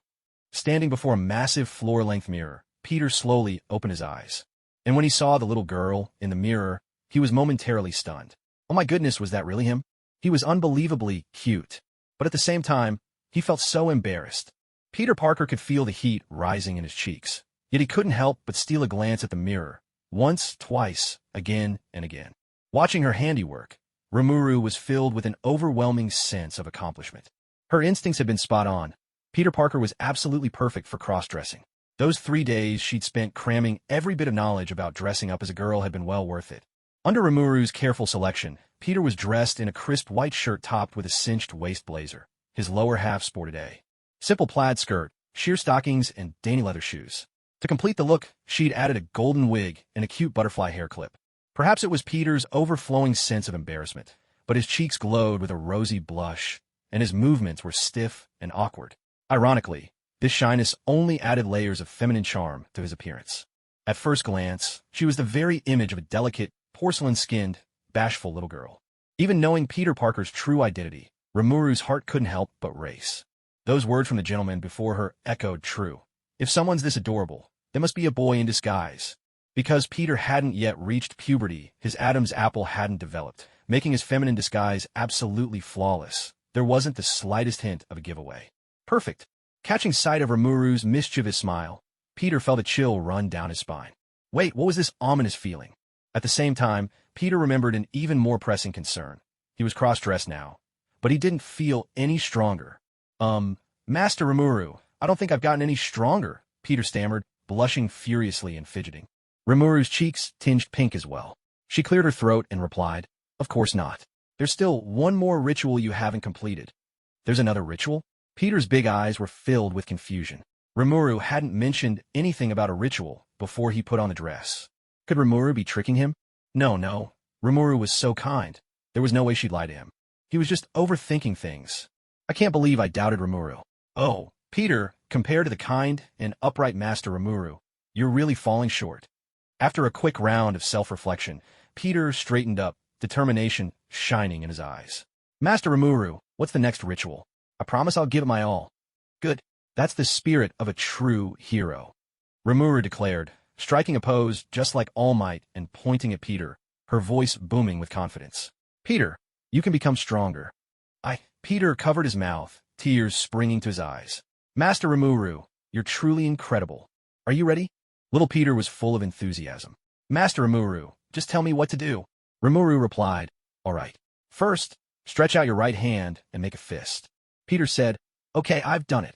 Standing before a massive floor-length mirror, Peter slowly opened his eyes. And when he saw the little girl in the mirror, he was momentarily stunned. Oh my goodness, was that really him? He was unbelievably cute. But at the same time, he felt so embarrassed. Peter Parker could feel the heat rising in his cheeks. Yet he couldn't help but steal a glance at the mirror. Once, twice, again, and again. Watching her handiwork, Remuru was filled with an overwhelming sense of accomplishment. Her instincts had been spot on. Peter Parker was absolutely perfect for cross-dressing. Those 3 days she'd spent cramming every bit of knowledge about dressing up as a girl had been well worth it. Under Remuru's careful selection, Peter was dressed in a crisp white shirt topped with a cinched waist blazer. His lower half sported a simple plaid skirt, sheer stockings, and dainty leather shoes. To complete the look, she'd added a golden wig and a cute butterfly hair clip. Perhaps it was Peter's overflowing sense of embarrassment, but his cheeks glowed with a rosy blush, and his movements were stiff and awkward. Ironically, this shyness only added layers of feminine charm to his appearance. At first glance, she was the very image of a delicate, porcelain-skinned, bashful little girl. Even knowing Peter Parker's true identity, Remuru's heart couldn't help but race. Those words from the gentleman before her echoed true. If someone's this adorable, they must be a boy in disguise. Because Peter hadn't yet reached puberty, his Adam's apple hadn't developed, making his feminine disguise absolutely flawless. There wasn't the slightest hint of a giveaway. Perfect. Catching sight of Remuru's mischievous smile, Peter felt a chill run down his spine. Wait, what was this ominous feeling? At the same time, Peter remembered an even more pressing concern. He was cross-dressed now, but he didn't feel any stronger. Master Remuru, I don't think I've gotten any stronger, Peter stammered, blushing furiously and fidgeting. Remuru's cheeks tinged pink as well. She cleared her throat and replied, Of course not. There's still one more ritual you haven't completed. There's another ritual? Peter's big eyes were filled with confusion. Remuru hadn't mentioned anything about a ritual before he put on the dress. Could Remuru be tricking him? No. Remuru was so kind. There was no way she'd lie to him. He was just overthinking things. I can't believe I doubted Remuru. Oh, Peter, compared to the kind and upright Master Rimuru, you're really falling short. After a quick round of self-reflection, Peter straightened up, determination shining in his eyes. Master Rimuru, what's the next ritual? I promise I'll give it my all. Good. That's the spirit of a true hero. Remuru declared, striking a pose just like All Might and pointing at Peter, her voice booming with confidence. Peter, you can become stronger. Peter covered his mouth, tears springing to his eyes. Master Remuru, you're truly incredible. Are you ready? Little Peter was full of enthusiasm. Master Remuru, just tell me what to do. Remuru replied, all right. First, stretch out your right hand and make a fist. Peter said, okay, I've done it.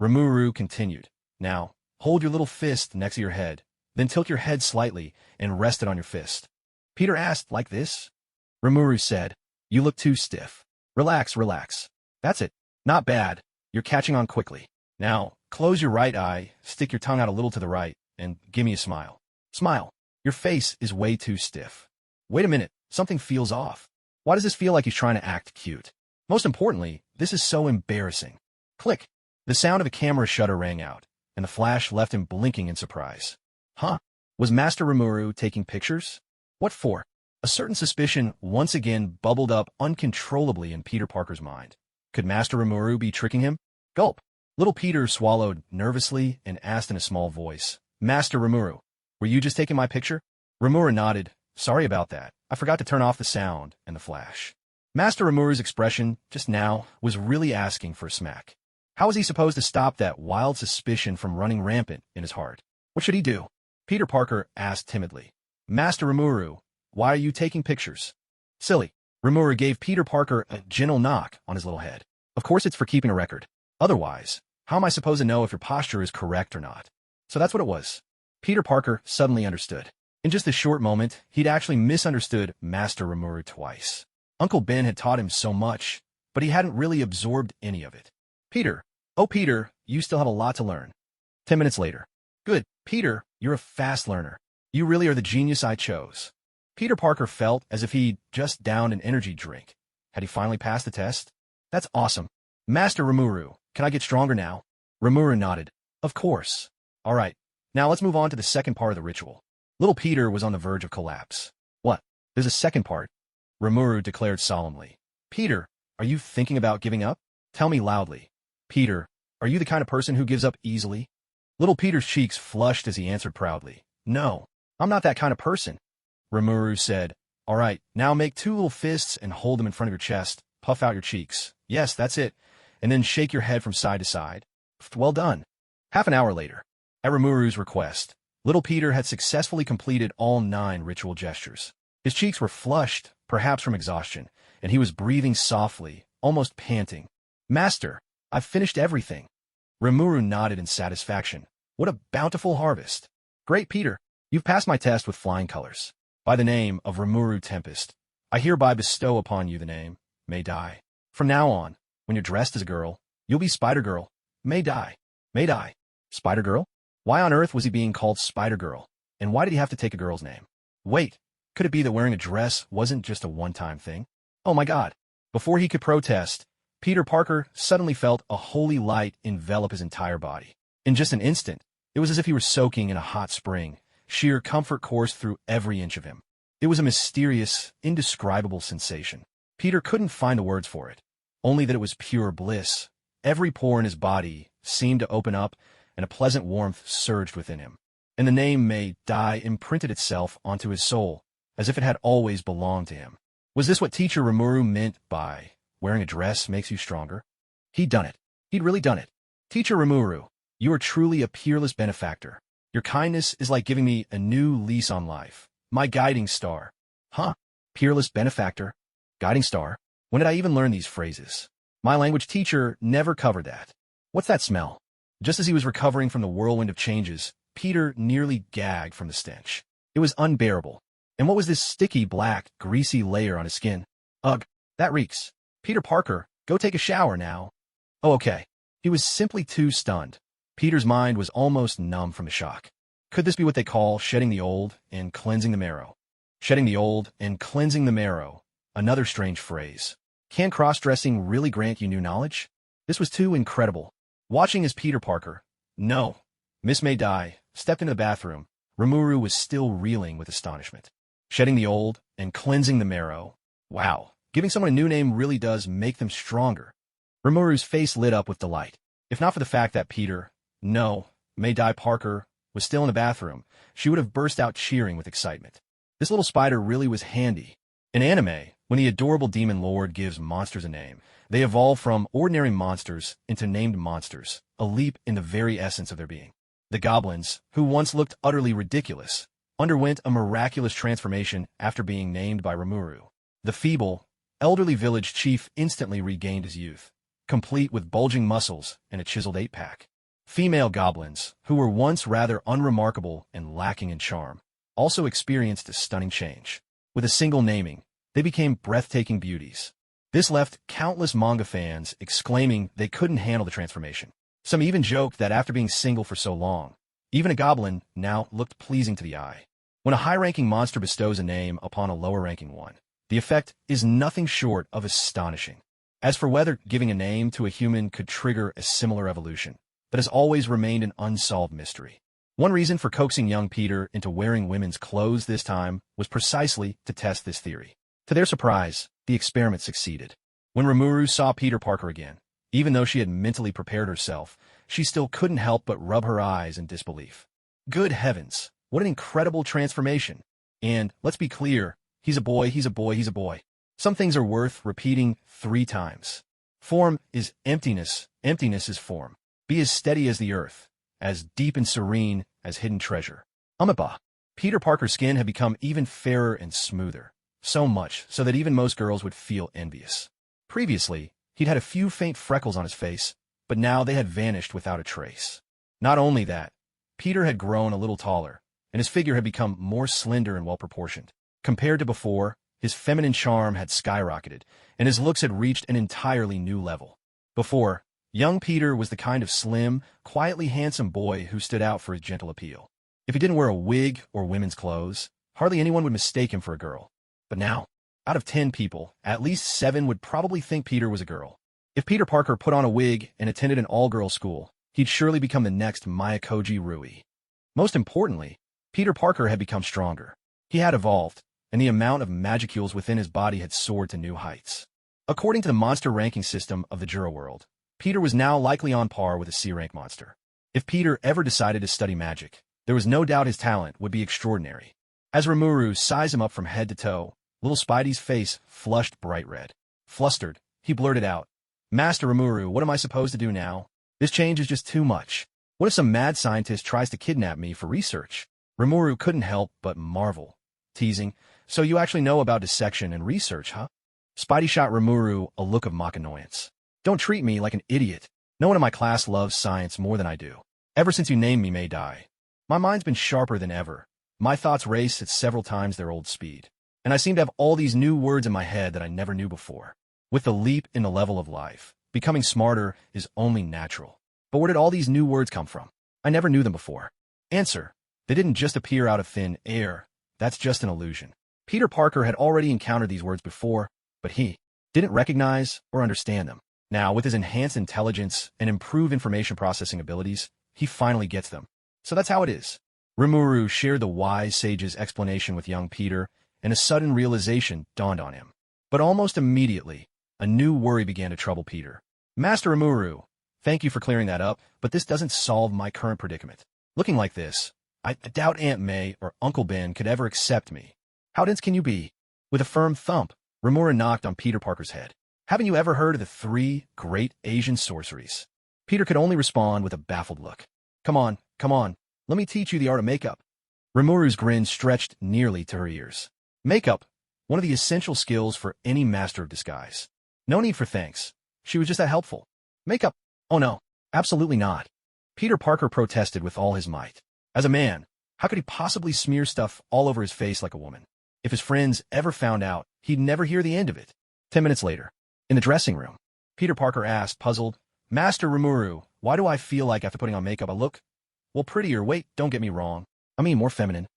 Remuru continued, now, hold your little fist next to your head, then tilt your head slightly and rest it on your fist. Peter asked, like this? Remuru said, you look too stiff. Relax, relax. That's it. Not bad. You're catching on quickly. Now, close your right eye, stick your tongue out a little to the right, and give me a smile. Smile. Your face is way too stiff. Wait a minute, something feels off. Why does this feel like he's trying to act cute? Most importantly, this is so embarrassing. Click. The sound of a camera shutter rang out, and the flash left him blinking in surprise. Huh? Was Master Rimuru taking pictures? What for? A certain suspicion once again bubbled up uncontrollably in Peter Parker's mind. Could Master Rimuru be tricking him? Gulp. Little Peter swallowed nervously and asked in a small voice, Master Rimuru, were you just taking my picture? Rimuru nodded. Sorry about that. I forgot to turn off the sound and the flash. Master Rimuru's expression just now was really asking for a smack. How was he supposed to stop that wild suspicion from running rampant in his heart? What should he do? Peter Parker asked timidly. Master Rimuru, why are you taking pictures? Silly. Rimuru gave Peter Parker a gentle knock on his little head. Of course it's for keeping a record. Otherwise, how am I supposed to know if your posture is correct or not? So that's what it was. Peter Parker suddenly understood. In just a short moment, he'd actually misunderstood Master Rimuru twice. Uncle Ben had taught him so much, but he hadn't really absorbed any of it. Peter, oh Peter, you still have a lot to learn. 10 minutes later. Good, Peter, you're a fast learner. You really are the genius I chose. Peter Parker felt as if he'd just downed an energy drink. Had he finally passed the test? That's awesome. Master Rimuru, can I get stronger now? Rimuru nodded. Of course. All right, now let's move on to the second part of the ritual. Little Peter was on the verge of collapse. What? There's a second part. Rimuru declared solemnly. Peter, are you thinking about giving up? Tell me loudly. Peter, are you the kind of person who gives up easily? Little Peter's cheeks flushed as he answered proudly. No, I'm not that kind of person. Rimuru said, all right, now make 2 little fists and hold them in front of your chest. Puff out your cheeks. Yes, that's it. And then shake your head from side to side. Well done. Half an hour later, at Rimuru's request, little Peter had successfully completed all 9 ritual gestures. His cheeks were flushed, perhaps from exhaustion, and he was breathing softly, almost panting. Master, I've finished everything. Rimuru nodded in satisfaction. What a bountiful harvest. Great, Peter. You've passed my test with flying colors. By the name of Remuru Tempest, I hereby bestow upon you the name, May Die. From now on, when you're dressed as a girl, you'll be Spider-Girl. May Die. May Die. Spider-Girl? Why on earth was he being called Spider-Girl? And why did he have to take a girl's name? Wait, could it be that wearing a dress wasn't just a one-time thing? Oh my God. Before he could protest, Peter Parker suddenly felt a holy light envelop his entire body. In just an instant, it was as if he were soaking in a hot spring. Sheer comfort coursed through every inch of him. It was a mysterious, indescribable sensation. Peter couldn't find the words for it, only that it was pure bliss. Every pore in his body seemed to open up, and a pleasant warmth surged within him. And the name May Die imprinted itself onto his soul, as if it had always belonged to him. Was this what Teacher Rimuru meant by wearing a dress makes you stronger? He'd done it. He'd really done it. Teacher Rimuru, you are truly a peerless benefactor. Your kindness is like giving me a new lease on life. My guiding star. Huh? Peerless benefactor? Guiding star? When did I even learn these phrases? My language teacher never covered that. What's that smell? Just as he was recovering from the whirlwind of changes, Peter nearly gagged from the stench. It was unbearable. And what was this sticky, black, greasy layer on his skin? Ugh, that reeks. Peter Parker, go take a shower now. Oh, okay. He was simply too stunned. Peter's mind was almost numb from the shock. Could this be what they call shedding the old and cleansing the marrow? Shedding the old and cleansing the marrow. Another strange phrase. Can cross-dressing really grant you new knowledge? This was too incredible. Watching as Peter Parker, no, Miss May die, stepped into the bathroom, Rimuru was still reeling with astonishment. Shedding the old and cleansing the marrow. Wow, giving someone a new name really does make them stronger. Rimuru's face lit up with delight. If not for the fact that Peter, no, May die Parker, was still in the bathroom, she would have burst out cheering with excitement. This little spider really was handy. In anime, when the adorable demon lord gives monsters a name, they evolve from ordinary monsters into named monsters, a leap in the very essence of their being. The goblins, who once looked utterly ridiculous, underwent a miraculous transformation after being named by Remuru. The feeble, elderly village chief instantly regained his youth, complete with bulging muscles and a chiseled eight-pack. Female goblins, who were once rather unremarkable and lacking in charm, also experienced a stunning change. With a single naming, they became breathtaking beauties. This left countless manga fans exclaiming they couldn't handle the transformation. Some even joked that after being single for so long, even a goblin now looked pleasing to the eye. When a high-ranking monster bestows a name upon a lower-ranking one, the effect is nothing short of astonishing. As for whether giving a name to a human could trigger a similar evolution, that has always remained an unsolved mystery. One reason for coaxing young Peter into wearing women's clothes this time was precisely to test this theory. To their surprise, the experiment succeeded. When Remuru saw Peter Parker again, even though she had mentally prepared herself, she still couldn't help but rub her eyes in disbelief. Good heavens, what an incredible transformation. And, let's be clear, he's a boy, he's a boy, he's a boy. Some things are worth repeating 3 times. Form is emptiness, emptiness is form. Be as steady as the earth, as deep and serene as hidden treasure. Peter Parker's skin had become even fairer and smoother, so much so that even most girls would feel envious. Previously, he'd had a few faint freckles on his face, but now they had vanished without a trace. Not only that, Peter had grown a little taller, and his figure had become more slender and well-proportioned. Compared to before, his feminine charm had skyrocketed, and his looks had reached an entirely new level. Before, young Peter was the kind of slim, quietly handsome boy who stood out for his gentle appeal. If he didn't wear a wig or women's clothes, hardly anyone would mistake him for a girl. But now, out of 10 people, at least 7 would probably think Peter was a girl. If Peter Parker put on a wig and attended an all-girl school, he'd surely become the next Miyakoji Rui. Most importantly, Peter Parker had become stronger. He had evolved, and the amount of magicules within his body had soared to new heights. According to the monster ranking system of the Jura world, Peter was now likely on par with a C-rank monster. If Peter ever decided to study magic, there was no doubt his talent would be extraordinary. As Rimuru sized him up from head to toe, little Spidey's face flushed bright red. Flustered, he blurted out, "Master Rimuru, what am I supposed to do now? This change is just too much. What if some mad scientist tries to kidnap me for research?" Rimuru couldn't help but marvel, teasing, "So you actually know about dissection and research, huh?" Spidey shot Rimuru a look of mock annoyance. "Don't treat me like an idiot. No one in my class loves science more than I do. Ever since you named me May Die, my mind's been sharper than ever. My thoughts race at several times their old speed. And I seem to have all these new words in my head that I never knew before. With the leap in the level of life, becoming smarter is only natural. But where did all these new words come from? I never knew them before." Answer: they didn't just appear out of thin air. That's just an illusion. Peter Parker had already encountered these words before, but he didn't recognize or understand them. Now, with his enhanced intelligence and improved information processing abilities, he finally gets them. So that's how it is. Rimuru shared the wise sage's explanation with young Peter, and a sudden realization dawned on him. But almost immediately, a new worry began to trouble Peter. "Master Rimuru, thank you for clearing that up, but this doesn't solve my current predicament. Looking like this, I doubt Aunt May or Uncle Ben could ever accept me. How dense can you be?" With a firm thump, Rimuru knocked on Peter Parker's head. "Haven't you ever heard of the 3 great Asian sorceries?" Peter could only respond with a baffled look. Come on, let me teach you the art of makeup." Rimuru's grin stretched nearly to her ears. Makeup, one of the essential skills for any master of disguise. No need for thanks. She was just that helpful. Makeup? Oh no, absolutely not. Peter Parker protested with all his might. As a man, how could he possibly smear stuff all over his face like a woman? If his friends ever found out, he'd never hear the end of it. 10 minutes later, in the dressing room, Peter Parker asked, puzzled, "Master Remuru, why do I feel like after putting on makeup I look, well, prettier? Wait, don't get me wrong. I mean more feminine."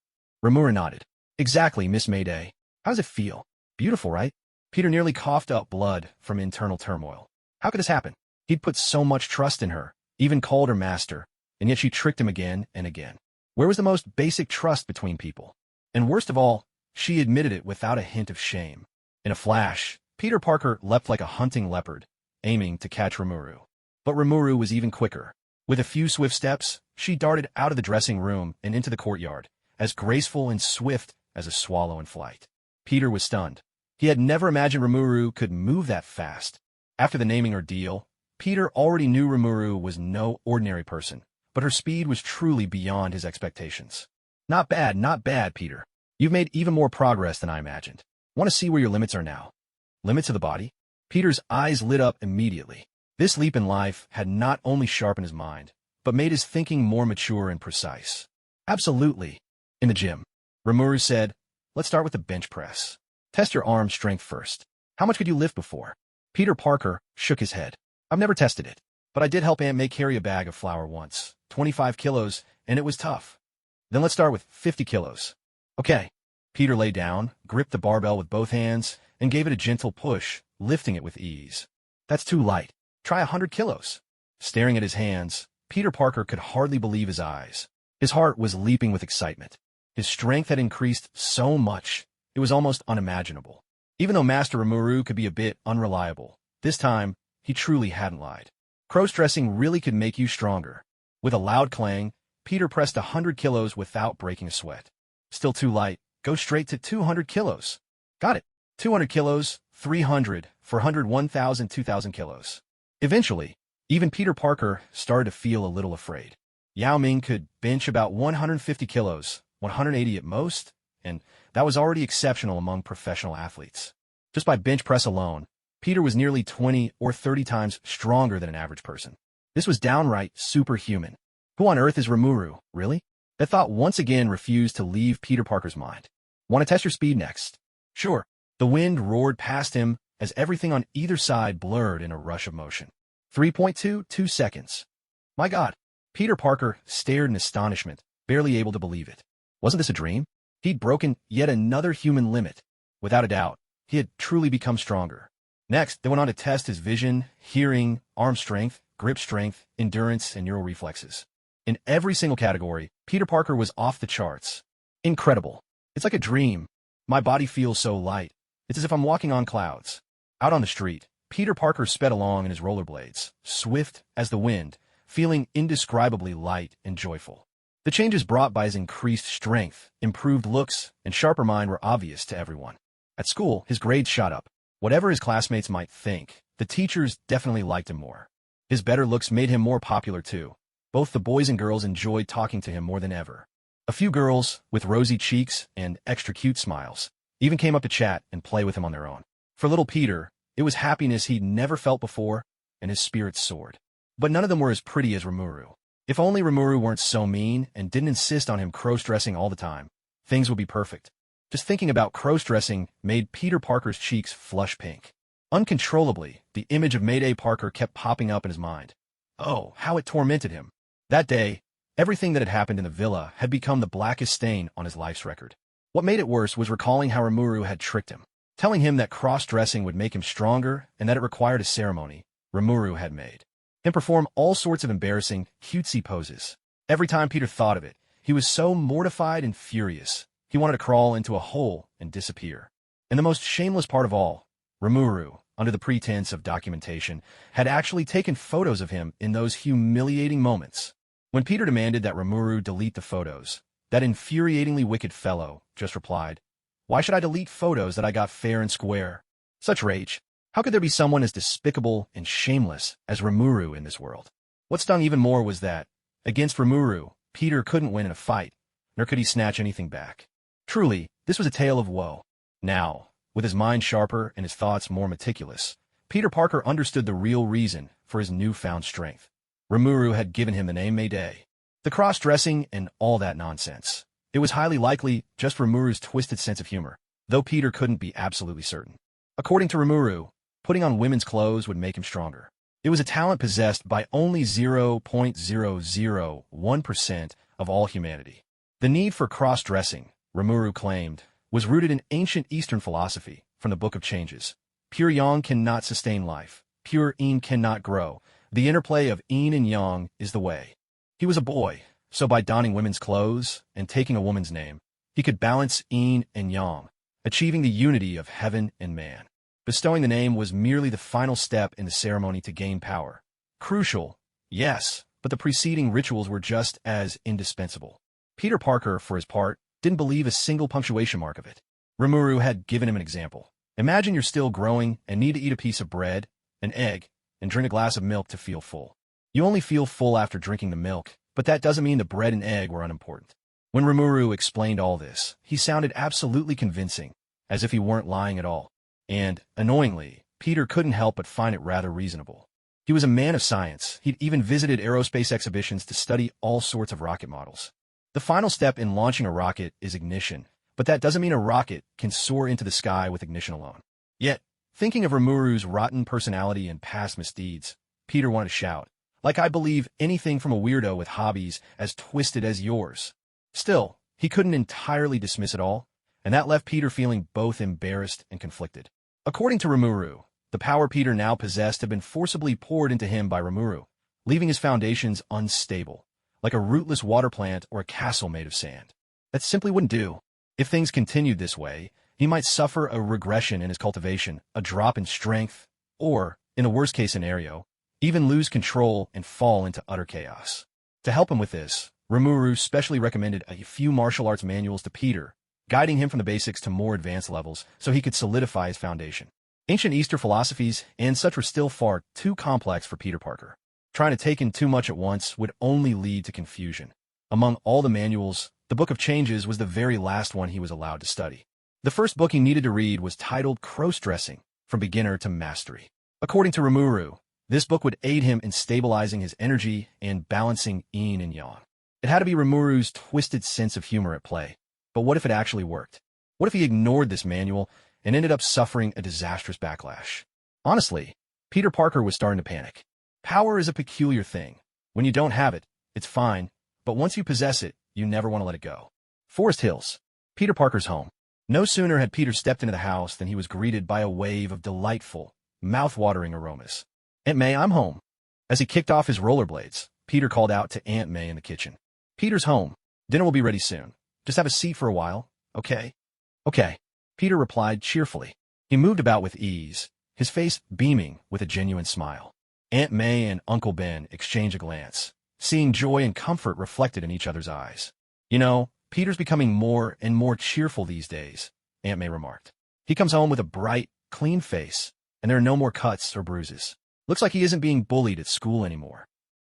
Remuru nodded. "Exactly, Miss Mayday. How does it feel? Beautiful, right?" Peter nearly coughed up blood from internal turmoil. How could this happen? He'd put so much trust in her, even called her master, and yet she tricked him again and again. Where was the most basic trust between people? And worst of all, she admitted it without a hint of shame. In a flash, Peter Parker leapt like a hunting leopard, aiming to catch Rimuru. But Rimuru was even quicker. With a few swift steps, she darted out of the dressing room and into the courtyard, as graceful and swift as a swallow in flight. Peter was stunned. He had never imagined Rimuru could move that fast. After the naming ordeal, Peter already knew Rimuru was no ordinary person, but her speed was truly beyond his expectations. Not bad, Peter. You've made even more progress than I imagined. Want to see where your limits are now? Limits of the body? Peter's eyes lit up immediately. This leap in life had not only sharpened his mind, but made his thinking more mature and precise. Absolutely. In the gym, Ramuru said, let's start with the bench press. Test your arm strength first. How much could you lift before? Peter Parker shook his head. I've never tested it, but I did help Aunt May carry a bag of flour once, 25 kilos, and it was tough. Then let's start with 50 kilos. Okay. Peter lay down, gripped the barbell with both hands, and gave it a gentle push, lifting it with ease. That's too light. Try 100 kilos. Staring at his hands, Peter Parker could hardly believe his eyes. His heart was leaping with excitement. His strength had increased so much, it was almost unimaginable. Even though Master Rimuru could be a bit unreliable, this time, he truly hadn't lied. Cross-dressing really could make you stronger. With a loud clang, Peter pressed 100 kilos without breaking a sweat. Still too light, go straight to 200 kilos. Got it. 200 kilos, 300, 400, 1,000, 2,000 kilos. Eventually, even Peter Parker started to feel a little afraid. Yao Ming could bench about 150 kilos, 180 at most, and that was already exceptional among professional athletes. Just by bench press alone, Peter was nearly 20 or 30 times stronger than an average person. This was downright superhuman. Who on earth is Remuru, really? That thought once again refused to leave Peter Parker's mind. Want to test your speed next? Sure. The wind roared past him as everything on either side blurred in a rush of motion. 3.22 seconds. My God. Peter Parker stared in astonishment, barely able to believe it. Wasn't this a dream? He'd broken yet another human limit. Without a doubt, he had truly become stronger. Next, they went on to test his vision, hearing, arm strength, grip strength, endurance, and neural reflexes. In every single category, Peter Parker was off the charts. Incredible. It's like a dream. My body feels so light. It's as if I'm walking on clouds. Out on the street, Peter Parker sped along in his rollerblades, swift as the wind, feeling indescribably light and joyful. The changes brought by his increased strength, improved looks, and sharper mind were obvious to everyone. At school, his grades shot up. Whatever his classmates might think, the teachers definitely liked him more. His better looks made him more popular too. Both the boys and girls enjoyed talking to him more than ever. A few girls, with rosy cheeks and extra cute smiles, even came up to chat and play with him on their own. For little Peter, it was happiness he'd never felt before, and his spirits soared. But none of them were as pretty as Rimuru. If only Rimuru weren't so mean and didn't insist on him cross-dressing all the time, things would be perfect. Just thinking about cross-dressing made Peter Parker's cheeks flush pink. Uncontrollably, the image of Mayday Parker kept popping up in his mind. Oh, how it tormented him. That day, everything that had happened in the villa had become the blackest stain on his life's record. What made it worse was recalling how Rimuru had tricked him, telling him that cross-dressing would make him stronger and that it required a ceremony Rimuru had made him perform all sorts of embarrassing, cutesy poses. Every time Peter thought of it, he was so mortified and furious, he wanted to crawl into a hole and disappear. And the most shameless part of all, Rimuru, under the pretense of documentation, had actually taken photos of him in those humiliating moments. When Peter demanded that Rimuru delete the photos, that infuriatingly wicked fellow just replied, "Why should I delete photos that I got fair and square?" Such rage. How could there be someone as despicable and shameless as Rimuru in this world? What stung even more was that, against Rimuru, Peter couldn't win in a fight, nor could he snatch anything back. Truly, this was a tale of woe. Now, with his mind sharper and his thoughts more meticulous, Peter Parker understood the real reason for his newfound strength. Rimuru had given him the name Mayday. The cross-dressing and all that nonsense. It was highly likely just Rimuru's twisted sense of humor, though Peter couldn't be absolutely certain. According to Rimuru, putting on women's clothes would make him stronger. It was a talent possessed by only 0.001% of all humanity. The need for cross-dressing, Rimuru claimed, was rooted in ancient Eastern philosophy from the Book of Changes. Pure yang cannot sustain life. Pure yin cannot grow. The interplay of yin and yang is the way. He was a boy, so by donning women's clothes and taking a woman's name, he could balance yin and yang, achieving the unity of heaven and man. Bestowing the name was merely the final step in the ceremony to gain power. Crucial, yes, but the preceding rituals were just as indispensable. Peter Parker, for his part, didn't believe a single punctuation mark of it. Rimuru had given him an example. Imagine you're still growing and need to eat a piece of bread, an egg, and drink a glass of milk to feel full. You only feel full after drinking the milk, but that doesn't mean the bread and egg were unimportant. When Remuru explained all this, he sounded absolutely convincing, as if he weren't lying at all. And, annoyingly, Peter couldn't help but find it rather reasonable. He was a man of science. He'd even visited aerospace exhibitions to study all sorts of rocket models. The final step in launching a rocket is ignition, but that doesn't mean a rocket can soar into the sky with ignition alone. Yet, thinking of Rimuru's rotten personality and past misdeeds, Peter wanted to shout, "Like I believe anything from a weirdo with hobbies as twisted as yours." Still, he couldn't entirely dismiss it all, and that left Peter feeling both embarrassed and conflicted. According to Rimuru, the power Peter now possessed had been forcibly poured into him by Rimuru, leaving his foundations unstable, like a rootless water plant or a castle made of sand. That simply wouldn't do. If things continued this way, he might suffer a regression in his cultivation, a drop in strength, or, in the worst-case scenario, even lose control and fall into utter chaos. To help him with this, Rimuru specially recommended a few martial arts manuals to Peter, guiding him from the basics to more advanced levels so he could solidify his foundation. Ancient Eastern philosophies and such were still far too complex for Peter Parker. Trying to take in too much at once would only lead to confusion. Among all the manuals, the Book of Changes was the very last one he was allowed to study. The first book he needed to read was titled Cross-Dressing, From Beginner to Mastery. According to Remuru, this book would aid him in stabilizing his energy and balancing yin and yang. It had to be Rimuru's twisted sense of humor at play. But what if it actually worked? What if he ignored this manual and ended up suffering a disastrous backlash? Honestly, Peter Parker was starting to panic. Power is a peculiar thing. When you don't have it, it's fine, but once you possess it, you never want to let it go. Forest Hills, Peter Parker's home. No sooner had Peter stepped into the house than he was greeted by a wave of delightful, mouth-watering aromas. "Aunt May, I'm home." As he kicked off his rollerblades, Peter called out to Aunt May in the kitchen. "Peter's home. Dinner will be ready soon. Just have a seat for a while, okay?" "Okay," Peter replied cheerfully. He moved about with ease, his face beaming with a genuine smile. Aunt May and Uncle Ben exchanged a glance, seeing joy and comfort reflected in each other's eyes. "You know, Peter's becoming more and more cheerful these days," Aunt May remarked. "He comes home with a bright, clean face, and there are no more cuts or bruises. Looks like he isn't being bullied at school anymore.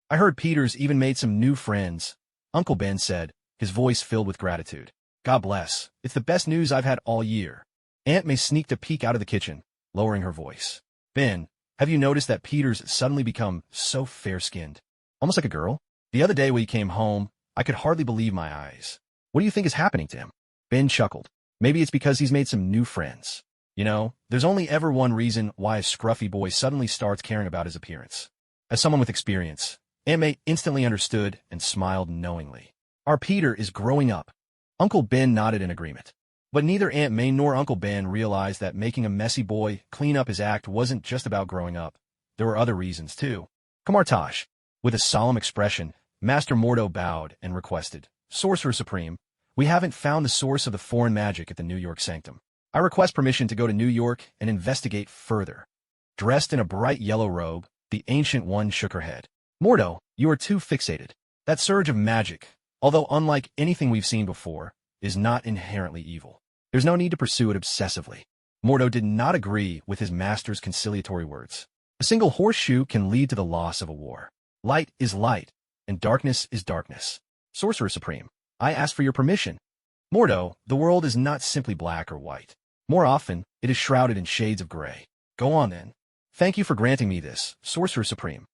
I heard Peter's even made some new friends," Uncle Ben said, his voice filled with gratitude. "God bless. It's the best news I've had all year." Aunt May sneaked a peek out of the kitchen, lowering her voice. "Ben, have you noticed that Peter's suddenly become so fair-skinned? Almost like a girl? The other day when he came home, I could hardly believe my eyes. What do you think is happening to him?" Ben chuckled. "Maybe it's because he's made some new friends. You know, there's only ever one reason why a scruffy boy suddenly starts caring about his appearance." As someone with experience, Aunt May instantly understood and smiled knowingly. "Our Peter is growing up." Uncle Ben nodded in agreement. But neither Aunt May nor Uncle Ben realized that making a messy boy clean up his act wasn't just about growing up. There were other reasons, too. "Kamartaj." With a solemn expression, Master Mordo bowed and requested, "Sorcerer Supreme, we haven't found the source of the foreign magic at the New York Sanctum. I request permission to go to New York and investigate further." Dressed in a bright yellow robe, the Ancient One shook her head. "Mordo, you are too fixated. That surge of magic, although unlike anything we've seen before, is not inherently evil. There's no need to pursue it obsessively." Mordo did not agree with his master's conciliatory words. "A single horseshoe can lead to the loss of a war. Light is light, and darkness is darkness. Sorcerer Supreme, I ask for your permission." "Mordo, the world is not simply black or white. More often, it is shrouded in shades of gray. Go on, then." "Thank you for granting me this, Sorcerer Supreme."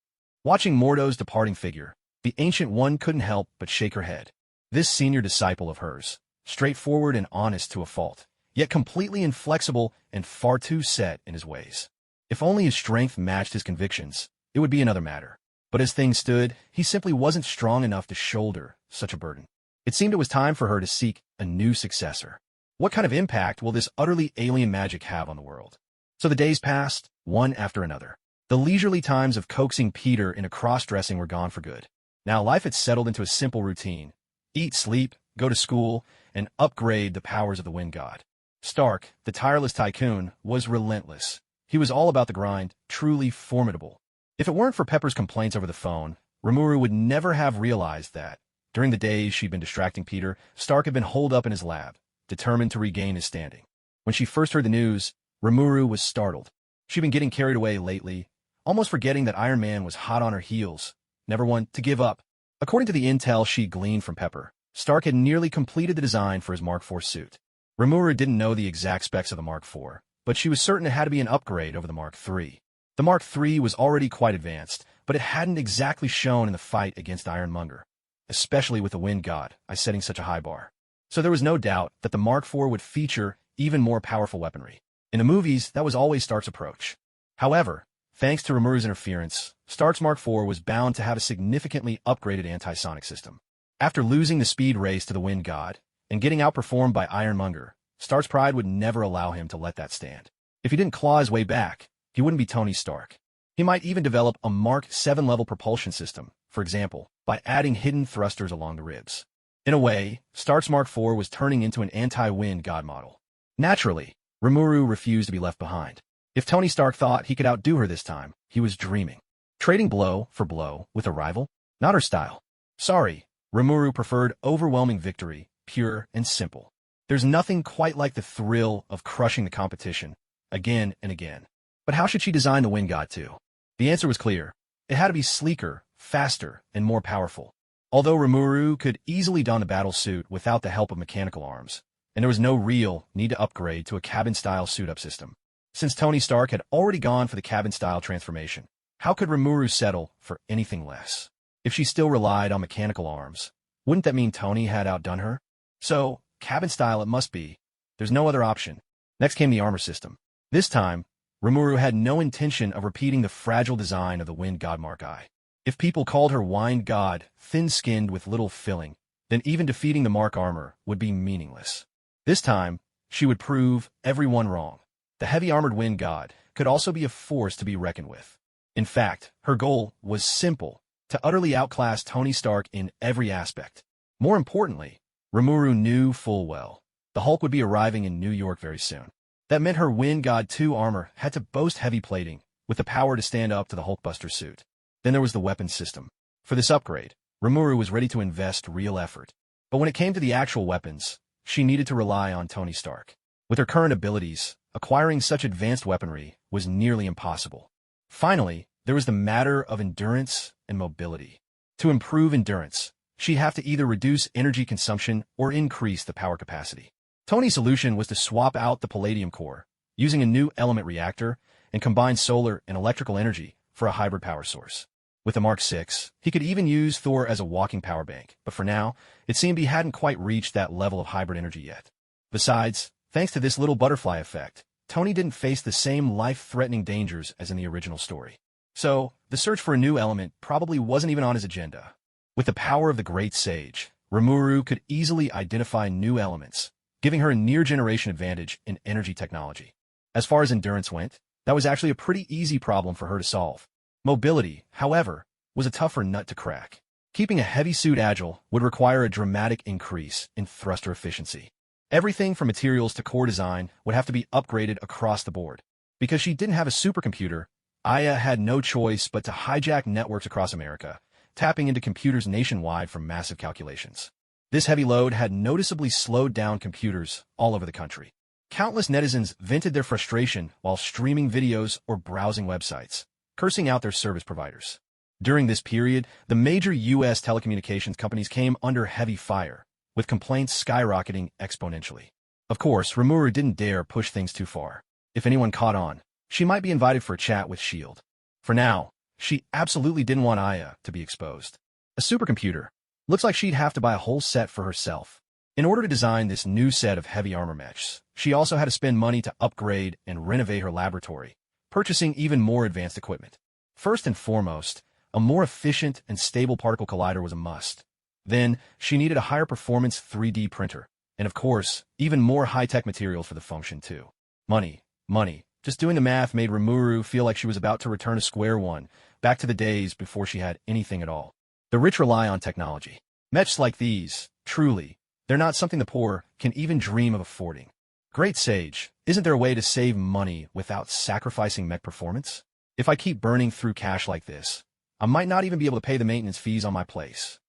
Watching Mordo's departing figure, the Ancient One couldn't help but shake her head. This senior disciple of hers, straightforward and honest to a fault, yet completely inflexible and far too set in his ways. If only his strength matched his convictions, it would be another matter. But as things stood, he simply wasn't strong enough to shoulder such a burden. It seemed it was time for her to seek a new successor. What kind of impact will this utterly alien magic have on the world? So the days passed, one after another. The leisurely times of coaxing Peter into cross-dressing were gone for good. Now life had settled into a simple routine. Eat, sleep, go to school, and upgrade the powers of the wind god. Stark, the tireless tycoon, was relentless. He was all about the grind, truly formidable. If it weren't for Pepper's complaints over the phone, Rimuru would never have realized that, during the days she'd been distracting Peter, Stark had been holed up in his lab, determined to regain his standing. When she first heard the news, Rimuru was startled. She'd been getting carried away lately, almost forgetting that Iron Man was hot on her heels, never one to give up. According to the intel she gleaned from Pepper, Stark had nearly completed the design for his Mark IV suit. Remuru didn't know the exact specs of the Mark IV, but she was certain it had to be an upgrade over the Mark III. The Mark III was already quite advanced, but it hadn't exactly shown in the fight against Ironmonger, especially with the Wind God, setting such a high bar. So there was no doubt that the Mark IV would feature even more powerful weaponry. In the movies, that was always Stark's approach. However, thanks to Rimuru's interference, Stark's Mark IV was bound to have a significantly upgraded anti-sonic system. After losing the speed race to the Wind God and getting outperformed by Ironmonger, Stark's pride would never allow him to let that stand. If he didn't claw his way back, he wouldn't be Tony Stark. He might even develop a Mark VII level propulsion system, for example, by adding hidden thrusters along the ribs. In a way, Stark's Mark IV was turning into an anti-wind god model. Naturally, Rimuru refused to be left behind. If Tony Stark thought he could outdo her this time, he was dreaming. Trading blow for blow with a rival? Not her style. Sorry, Rimuru preferred overwhelming victory, pure and simple. There's nothing quite like the thrill of crushing the competition, again and again. But how should she design the Wind God to? The answer was clear. It had to be sleeker, faster, and more powerful. Although Rimuru could easily don the battle suit without the help of mechanical arms, and there was no real need to upgrade to a cabin-style suit-up system. Since Tony Stark had already gone for the cabin-style transformation, how could Rimuru settle for anything less? If she still relied on mechanical arms, wouldn't that mean Tony had outdone her? So, cabin-style it must be. There's no other option. Next came the armor system. This time, Rimuru had no intention of repeating the fragile design of the Wind God Mark I. If people called her Wind God thin-skinned with little filling, then even defeating the Mark armor would be meaningless. This time, she would prove everyone wrong. The heavy-armored Wind God could also be a force to be reckoned with. In fact, her goal was simple, to utterly outclass Tony Stark in every aspect. More importantly, Rimuru knew full well the Hulk would be arriving in New York very soon. That meant her Wind God 2 armor had to boast heavy plating, with the power to stand up to the Hulkbuster suit. Then there was the weapons system. For this upgrade, Rimuru was ready to invest real effort. But when it came to the actual weapons, she needed to rely on Tony Stark. With her current abilities, acquiring such advanced weaponry was nearly impossible. Finally, there was the matter of endurance and mobility. To improve endurance, she'd have to either reduce energy consumption or increase the power capacity. Tony's solution was to swap out the palladium core, using a new element reactor, and combine solar and electrical energy for a hybrid power source. With the Mark VI, he could even use Thor as a walking power bank, but for now, it seemed he hadn't quite reached that level of hybrid energy yet. Besides, thanks to this little butterfly effect, Tony didn't face the same life-threatening dangers as in the original story. So, the search for a new element probably wasn't even on his agenda. With the power of the Great Sage, Rimuru could easily identify new elements, giving her a near-generation advantage in energy technology. As far as endurance went, that was actually a pretty easy problem for her to solve. Mobility, however, was a tougher nut to crack. Keeping a heavy suit agile would require a dramatic increase in thruster efficiency. Everything from materials to core design would have to be upgraded across the board. Because she didn't have a supercomputer, Aya had no choice but to hijack networks across America, tapping into computers nationwide for massive calculations. This heavy load had noticeably slowed down computers all over the country. Countless netizens vented their frustration while streaming videos or browsing websites, cursing out their service providers. During this period, the major U.S. telecommunications companies came under heavy fire, with complaints skyrocketing exponentially. Of course, Remuru didn't dare push things too far. If anyone caught on, she might be invited for a chat with S.H.I.E.L.D. For now, she absolutely didn't want Aya to be exposed. A supercomputer. Looks like she'd have to buy a whole set for herself. In order to design this new set of heavy armor mechs, she also had to spend money to upgrade and renovate her laboratory, purchasing even more advanced equipment. First and foremost, a more efficient and stable particle collider was a must. Then, she needed a higher performance 3D printer, and of course, even more high-tech materials for the function too. Money, money, Just doing the math made Rimuru feel like she was about to return to square one, back to the days before she had anything at all. The rich rely on technology. Mechs like these, truly, they're not something the poor can even dream of affording. Great Sage, isn't there a way to save money without sacrificing mech performance? If I keep burning through cash like this, I might not even be able to pay the maintenance fees on my place.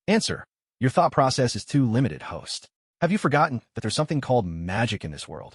Answer. Your thought process is too limited, host. Have you forgotten that there's something called magic in this world?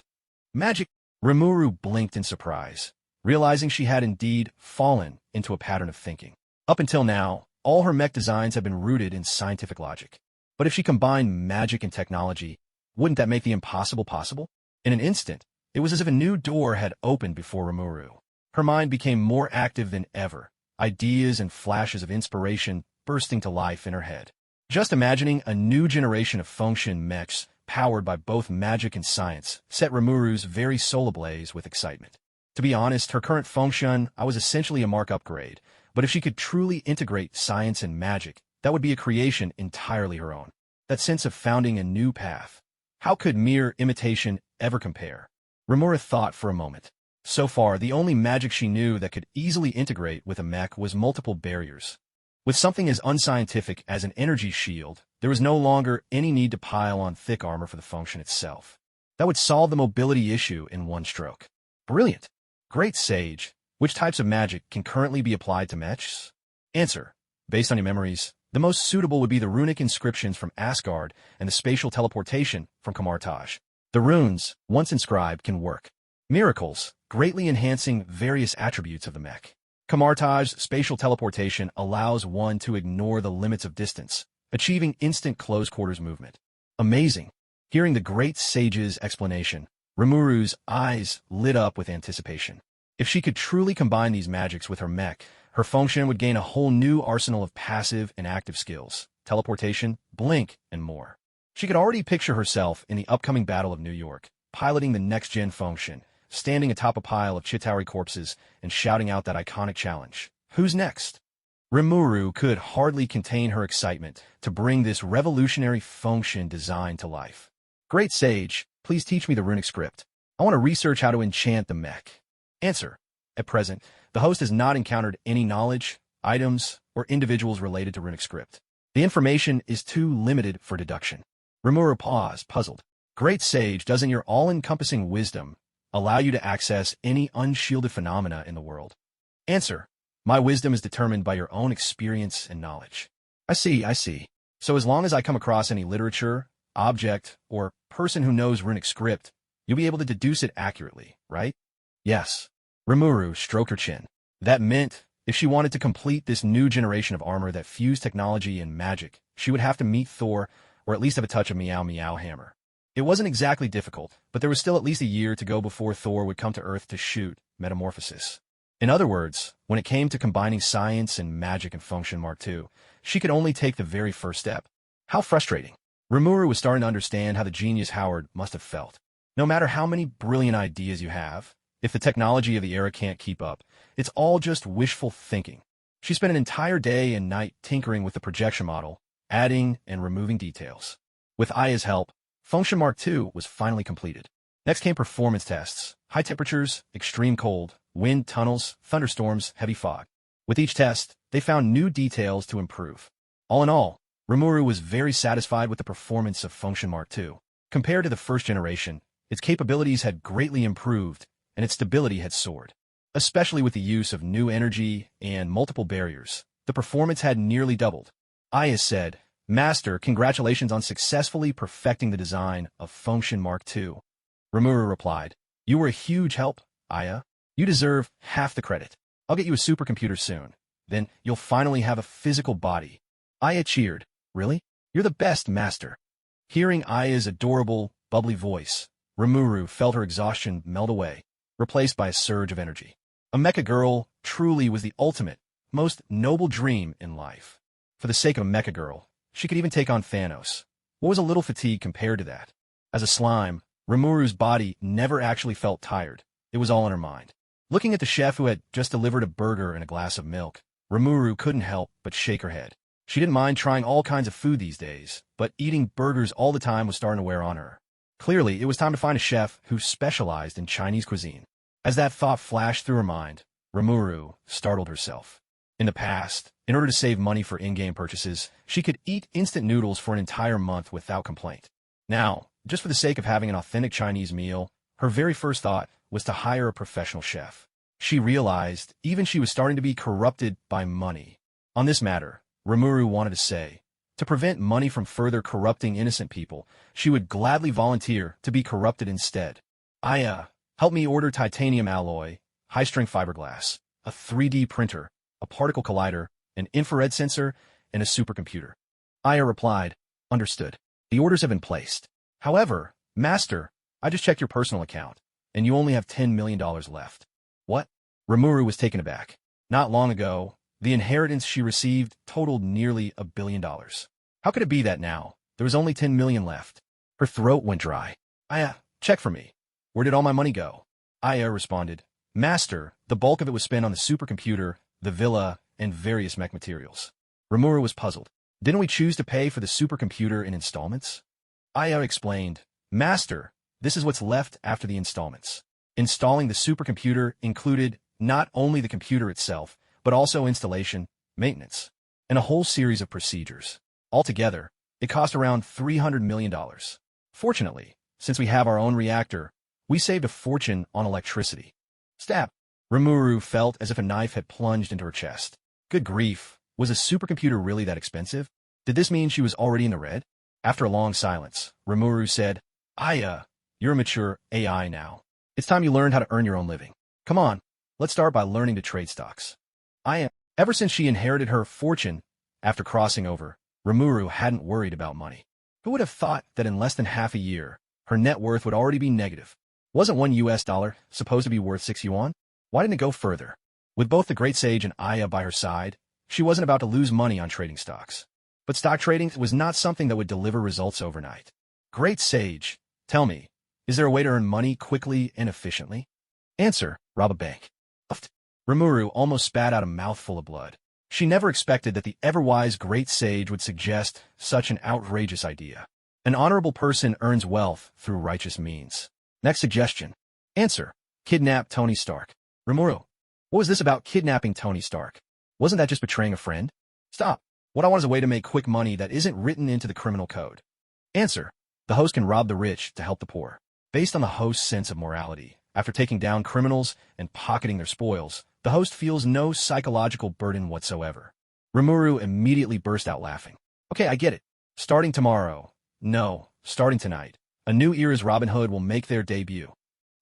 Magic? Remuru blinked in surprise, realizing she had indeed fallen into a pattern of thinking. Up until now, all her mech designs have been rooted in scientific logic. But if she combined magic and technology, wouldn't that make the impossible possible? In an instant, it was as if a new door had opened before Rimuru. Her mind became more active than ever, ideas and flashes of inspiration bursting to life in her head. Just imagining a new generation of function mechs powered by both magic and science set Rimuru's very soul ablaze with excitement. To be honest, her current function was essentially a mark upgrade, but if she could truly integrate science and magic, that would be a creation entirely her own. That sense of founding a new path. How could mere imitation ever compare? Rimuru thought for a moment. So far, the only magic she knew that could easily integrate with a mech was multiple barriers. With something as unscientific as an energy shield, there was no longer any need to pile on thick armor for the function itself. That would solve the mobility issue in one stroke. Brilliant. Great Sage, which types of magic can currently be applied to mechs? Answer. Based on your memories, the most suitable would be the runic inscriptions from Asgard and the spatial teleportation from Kamartaj. The runes, once inscribed, can work. Miracles, greatly enhancing various attributes of the mech. Kamartaj's spatial teleportation allows one to ignore the limits of distance, achieving instant close-quarters movement. Amazing. Hearing the Great Sage's explanation, Rimuru's eyes lit up with anticipation. If she could truly combine these magics with her mech, her function would gain a whole new arsenal of passive and active skills, teleportation, blink, and more. She could already picture herself in the upcoming Battle of New York, piloting the next-gen function, standing atop a pile of Chitauri corpses and shouting out that iconic challenge. Who's next? Remuru could hardly contain her excitement to bring this revolutionary function design to life. Great Sage, please teach me the runic script. I want to research how to enchant the mech. Answer. At present, the host has not encountered any knowledge, items, or individuals related to runic script. The information is too limited for deduction. Rimuru paused, puzzled. Great Sage, doesn't your all-encompassing wisdom allow you to access any unshielded phenomena in the world? Answer. My wisdom is determined by your own experience and knowledge. I see. So as long as I come across any literature, object, or person who knows runic script, you'll be able to deduce it accurately, right? Yes. Rimuru stroked her chin. That meant, if she wanted to complete this new generation of armor that fused technology and magic, she would have to meet Thor, or at least have a touch of Meow Meow Hammer. It wasn't exactly difficult, but there was still at least a year to go before Thor would come to Earth to shoot Metamorphosis. In other words, when it came to combining science and magic in Function Mark II, she could only take the very first step. How frustrating. Rimuru was starting to understand how the genius Howard must have felt. No matter how many brilliant ideas you have, if the technology of the era can't keep up, it's all just wishful thinking. She spent an entire day and night tinkering with the projection model, adding and removing details. With Aya's help, Function Mark II was finally completed. Next came performance tests, high temperatures, extreme cold, wind tunnels, thunderstorms, heavy fog. With each test, they found new details to improve. All in all, Remuru was very satisfied with the performance of Function Mark II. Compared to the first generation, its capabilities had greatly improved, and its stability had soared. Especially with the use of new energy and multiple barriers, the performance had nearly doubled. Aya said, Master, congratulations on successfully perfecting the design of Function Mark II. Rimuru replied, You were a huge help, Aya. You deserve half the credit. I'll get you a supercomputer soon. Then you'll finally have a physical body. Aya cheered. Really? You're the best, Master. Hearing Aya's adorable, bubbly voice, Rimuru felt her exhaustion melt away, replaced by a surge of energy. A mecha girl truly was the ultimate, most noble dream in life. For the sake of a mecha girl, she could even take on Thanos. What was a little fatigue compared to that? As a slime, Rimuru's body never actually felt tired. It was all in her mind. Looking at the chef who had just delivered a burger and a glass of milk, Rimuru couldn't help but shake her head. She didn't mind trying all kinds of food these days, but eating burgers all the time was starting to wear on her. Clearly, it was time to find a chef who specialized in Chinese cuisine. As that thought flashed through her mind, Rimuru startled herself. In the past, in order to save money for in-game purchases, she could eat instant noodles for an entire month without complaint. Now, just for the sake of having an authentic Chinese meal, her very first thought was to hire a professional chef. She realized even she was starting to be corrupted by money. On this matter, Remuru wanted to say, to prevent money from further corrupting innocent people, she would gladly volunteer to be corrupted instead. Help me order titanium alloy, high-strength fiberglass, a 3D printer, a particle collider, an infrared sensor, and a supercomputer. Aya replied, understood. The orders have been placed. However, Master, I just checked your personal account, and you only have $10 million left. What? Remuru was taken aback. Not long ago, the inheritance she received totaled nearly $1 billion. How could it be that now there was only $10 million left? Her throat went dry. Aya, check for me. Where did all my money go? Aya responded, Master, the bulk of it was spent on the supercomputer, the villa, and various mech materials. Remuru was puzzled. Didn't we choose to pay for the supercomputer in installments? Aya explained, Master, this is what's left after the installments. Installing the supercomputer included not only the computer itself, but also installation, maintenance, and a whole series of procedures. Altogether, it cost around $300 million. Fortunately, since we have our own reactor, we saved a fortune on electricity. Stab! Rimuru felt as if a knife had plunged into her chest. Good grief, was a supercomputer really that expensive? Did this mean she was already in the red? After a long silence, Rimuru said, Aya, you're a mature AI now. It's time you learned how to earn your own living. Come on, let's start by learning to trade stocks. Ever since she inherited her fortune after crossing over, Rimuru hadn't worried about money. Who would have thought that in less than half a year, her net worth would already be negative? Wasn't $1 supposed to be worth 6 yuan? Why didn't it go further? With both the Great Sage and Aya by her side, she wasn't about to lose money on trading stocks. But stock trading was not something that would deliver results overnight. Great Sage, tell me, is there a way to earn money quickly and efficiently? Answer, rob a bank. Remuru almost spat out a mouthful of blood. She never expected that the ever-wise Great Sage would suggest such an outrageous idea. An honorable person earns wealth through righteous means. Next suggestion. Answer, kidnap Tony Stark. Remuru, what was this about kidnapping Tony Stark? Wasn't that just betraying a friend? Stop. What I want is a way to make quick money that isn't written into the criminal code. Answer, the host can rob the rich to help the poor. Based on the host's sense of morality, after taking down criminals and pocketing their spoils, the host feels no psychological burden whatsoever. Rimuru immediately burst out laughing. Okay, I get it. Starting tomorrow. No, starting tonight. A new era's Robin Hood will make their debut.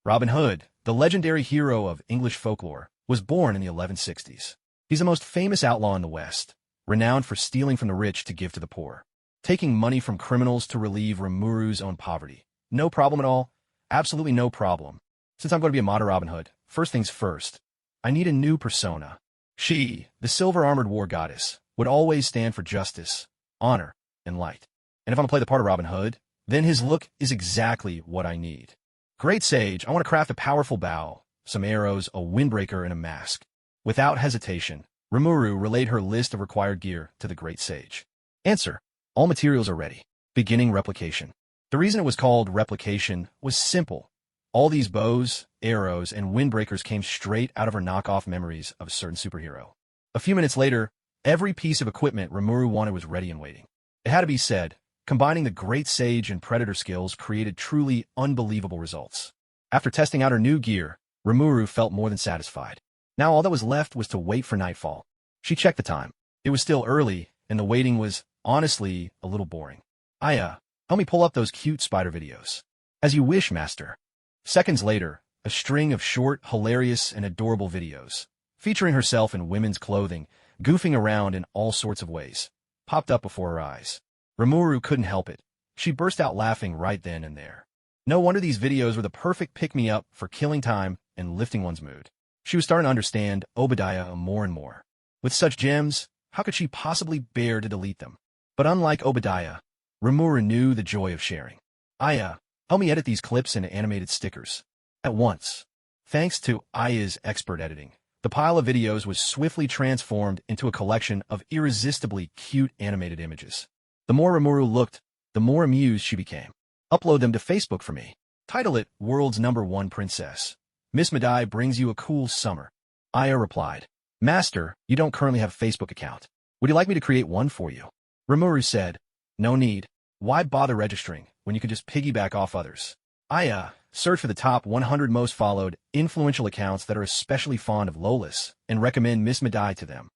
Robin Hood, the legendary hero of English folklore, was born in the 1160s. He's the most famous outlaw in the West, renowned for stealing from the rich to give to the poor, taking money from criminals to relieve Rimuru's own poverty. No problem at all. Absolutely no problem. Since I'm going to be a modern Robin Hood, first things first, I need a new persona. She, the silver-armored war goddess, would always stand for justice, honor, and light. And if I'm going to play the part of Robin Hood, then his look is exactly what I need. Great Sage, I want to craft a powerful bow, some arrows, a windbreaker, and a mask. Without hesitation, Rimuru relayed her list of required gear to the Great Sage. Answer, all materials are ready. Beginning replication. The reason it was called replication was simple. All these bows, arrows, and windbreakers came straight out of her knockoff memories of a certain superhero. A few minutes later, every piece of equipment Rimuru wanted was ready and waiting. It had to be said, combining the Great Sage and Predator skills created truly unbelievable results. After testing out her new gear, Rimuru felt more than satisfied. Now all that was left was to wait for nightfall. She checked the time. It was still early, and the waiting was, honestly, a little boring. Aya, help me pull up those cute spider videos. As you wish, Master. Seconds later, a string of short, hilarious, and adorable videos, featuring herself in women's clothing, goofing around in all sorts of ways, popped up before her eyes. Remuru couldn't help it. She burst out laughing right then and there. No wonder these videos were the perfect pick-me-up for killing time and lifting one's mood. She was starting to understand Obadiah more and more. With such gems, how could she possibly bear to delete them? But unlike Obadiah, Rimuru knew the joy of sharing. Aya, help me edit these clips into animated stickers. At once. Thanks to Aya's expert editing, the pile of videos was swiftly transformed into a collection of irresistibly cute animated images. The more Rimuru looked, the more amused she became. Upload them to Facebook for me. Title it World's #1 Princess. Miss Madai brings you a cool summer. Aya replied. Master, you don't currently have a Facebook account. Would you like me to create one for you? Rimuru said. No need. Why bother registering when you can just piggyback off others? Aya, search for the top 100 most followed, influential accounts that are especially fond of Lolis and recommend Miss Madai to them.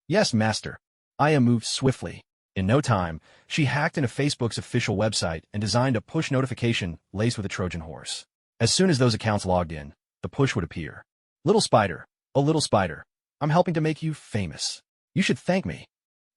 Yes, Master. Aya moved swiftly. In no time, she hacked into Facebook's official website and designed a push notification laced with a Trojan horse. As soon as those accounts logged in, the push would appear. Little spider, oh little spider, I'm helping to make you famous. You should thank me.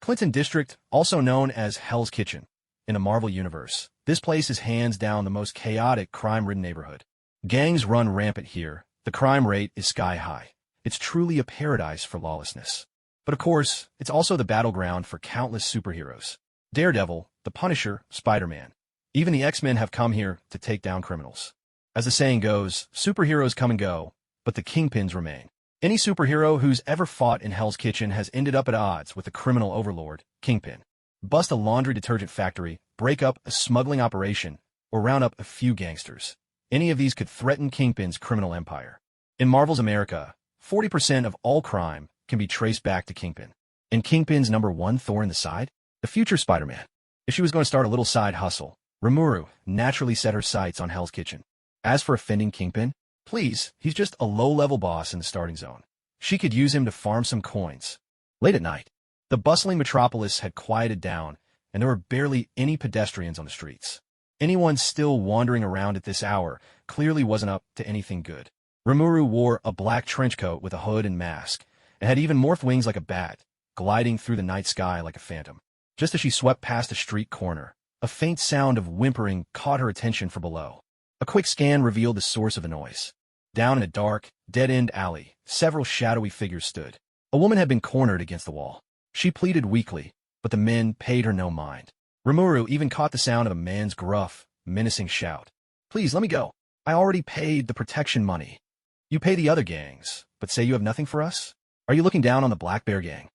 Clinton District, also known as Hell's Kitchen. In a Marvel universe, this place is hands down the most chaotic, crime-ridden neighborhood. Gangs run rampant here, the crime rate is sky-high. It's truly a paradise for lawlessness. But of course, it's also the battleground for countless superheroes. Daredevil, the Punisher, Spider-Man. Even the X-Men have come here to take down criminals. As the saying goes, superheroes come and go, but the kingpins remain. Any superhero who's ever fought in Hell's Kitchen has ended up at odds with the criminal overlord, Kingpin. Bust a laundry detergent factory, break up a smuggling operation, or round up a few gangsters. Any of these could threaten Kingpin's criminal empire. In Marvel's America, 40% of all crime can be traced back to Kingpin. And Kingpin's #1 thorn in the side? The future Spider-Man. If she was going to start a little side hustle, Remuru naturally set her sights on Hell's Kitchen. As for offending Kingpin, please, he's just a low-level boss in the starting zone. She could use him to farm some coins. Late at night, the bustling metropolis had quieted down, and there were barely any pedestrians on the streets. Anyone still wandering around at this hour clearly wasn't up to anything good. Rimuru wore a black trench coat with a hood and mask, and had even morphed wings like a bat, gliding through the night sky like a phantom. Just as she swept past a street corner, a faint sound of whimpering caught her attention from below. A quick scan revealed the source of the noise. Down in a dark, dead-end alley, several shadowy figures stood. A woman had been cornered against the wall. She pleaded weakly, but the men paid her no mind. Rimuru even caught the sound of a man's gruff, menacing shout. Please, let me go. I already paid the protection money. You pay the other gangs, but say you have nothing for us? Are you looking down on the Black Bear gang?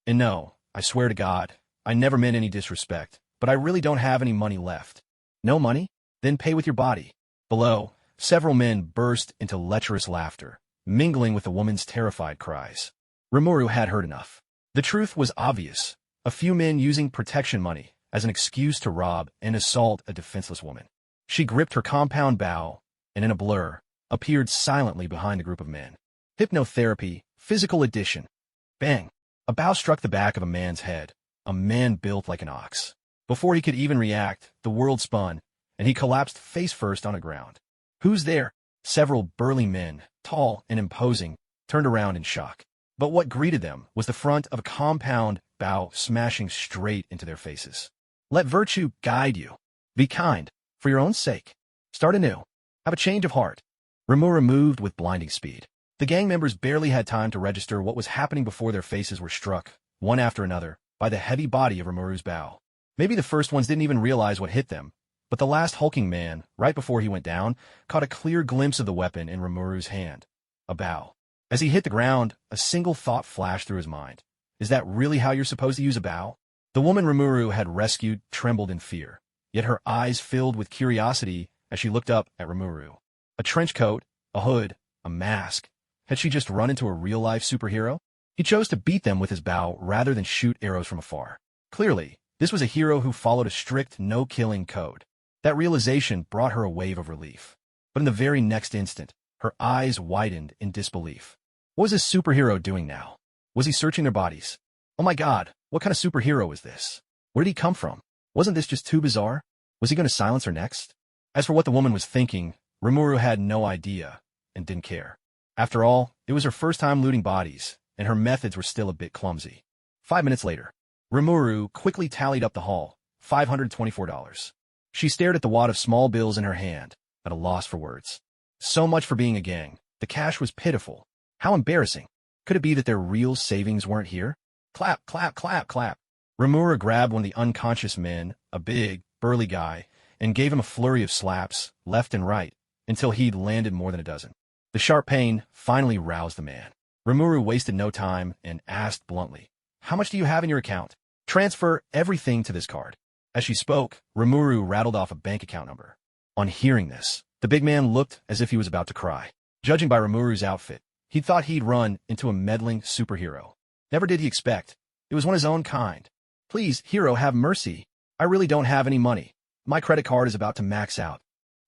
And no, I swear to God, I never meant any disrespect, but I really don't have any money left. No money? Then pay with your body. Below, several men burst into lecherous laughter, mingling with the woman's terrified cries. Rimuru had heard enough. The truth was obvious. A few men using protection money as an excuse to rob and assault a defenseless woman. She gripped her compound bow, and in a blur, appeared silently behind a group of men. Hypnotherapy, physical addition. Bang! A bow struck the back of a man's head, a man built like an ox. Before he could even react, the world spun, and he collapsed face first on the ground. Who's there? Several burly men, tall and imposing, turned around in shock. But what greeted them was the front of a compound bow smashing straight into their faces. Let virtue guide you. Be kind, for your own sake. Start anew. Have a change of heart. Remuru moved with blinding speed. The gang members barely had time to register what was happening before their faces were struck, one after another, by the heavy body of Rimuru's bow. Maybe the first ones didn't even realize what hit them, but the last hulking man, right before he went down, caught a clear glimpse of the weapon in Rimuru's hand. A bow. As he hit the ground, a single thought flashed through his mind. Is that really how you're supposed to use a bow? The woman Rimuru had rescued trembled in fear, yet her eyes filled with curiosity as she looked up at Rimuru. A trench coat, a hood, a mask. Had she just run into a real-life superhero? He chose to beat them with his bow rather than shoot arrows from afar. Clearly, this was a hero who followed a strict no-killing code. That realization brought her a wave of relief. But in the very next instant, her eyes widened in disbelief. What was this superhero doing now? Was he searching their bodies? Oh my God, what kind of superhero was this? Where did he come from? Wasn't this just too bizarre? Was he going to silence her next? As for what the woman was thinking, Rimuru had no idea and didn't care. After all, it was her first time looting bodies, and her methods were still a bit clumsy. 5 minutes later, Rimuru quickly tallied up the haul, $524. She stared at the wad of small bills in her hand, at a loss for words. So much for being a gang. The cash was pitiful. How embarrassing. Could it be that their real savings weren't here? Clap, clap, clap, clap. Rimuru grabbed one of the unconscious men, a big, burly guy, and gave him a flurry of slaps, left and right, until he'd landed more than a dozen. The sharp pain finally roused the man. Rimuru wasted no time and asked bluntly, "How much do you have in your account? Transfer everything to this card." As she spoke, Rimuru rattled off a bank account number. On hearing this, the big man looked as if he was about to cry. Judging by Rimuru's outfit, he thought he'd run into a meddling superhero. Never did he expect. It was one of his own kind. Please, hero, have mercy. I really don't have any money. My credit card is about to max out.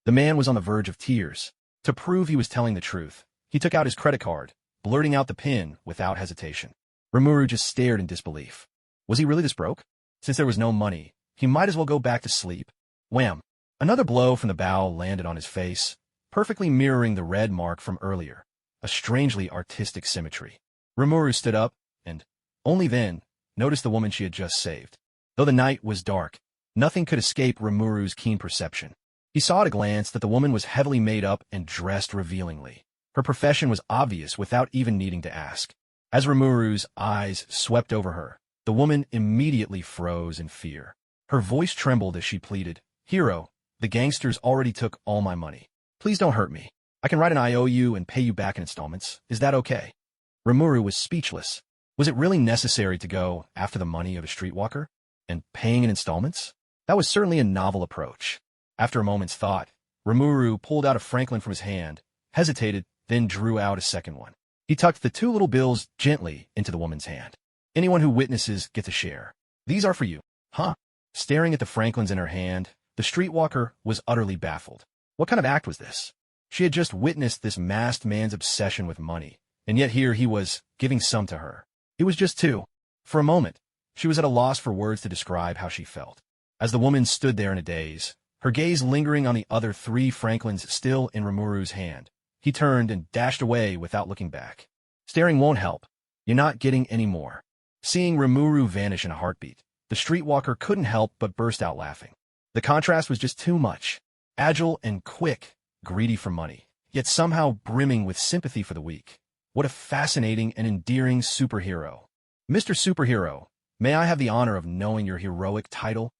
The man was on the verge of tears. To prove he was telling the truth, he took out his credit card, blurting out the PIN without hesitation. Remuru just stared in disbelief. Was he really this broke? Since there was no money, he might as well go back to sleep. Wham! Another blow from the bow landed on his face, perfectly mirroring the red mark from earlier. A strangely artistic symmetry. Remuru stood up, and, only then, noticed the woman she had just saved. Though the night was dark, nothing could escape Rimuru's keen perception. He saw at a glance that the woman was heavily made up and dressed revealingly. Her profession was obvious without even needing to ask. As Rimuru's eyes swept over her, the woman immediately froze in fear. Her voice trembled as she pleaded, "Hero, the gangsters already took all my money. Please don't hurt me. I can write an IOU and pay you back in installments. Is that okay?" Rimuru was speechless. Was it really necessary to go after the money of a streetwalker? And paying in installments? That was certainly a novel approach. After a moment's thought, Rimuru pulled out a franklin from his hand, hesitated, then drew out a second one. He tucked the 2 little bills gently into the woman's hand. "Anyone who witnesses gets a share. These are for you." Huh? Staring at the franklins in her hand, the streetwalker was utterly baffled. What kind of act was this? She had just witnessed this masked man's obsession with money, and yet here he was, giving some to her. It was just 2. For a moment, she was at a loss for words to describe how she felt. As the woman stood there in a daze, her gaze lingering on the other 3 franklins still in Rimuru's hand, he turned and dashed away without looking back. Staring won't help. You're not getting any more. Seeing Rimuru vanish in a heartbeat, the streetwalker couldn't help but burst out laughing. The contrast was just too much. Agile and quick, greedy for money, yet somehow brimming with sympathy for the weak. What a fascinating and endearing superhero. "Mr. Superhero, may I have the honor of knowing your heroic title?"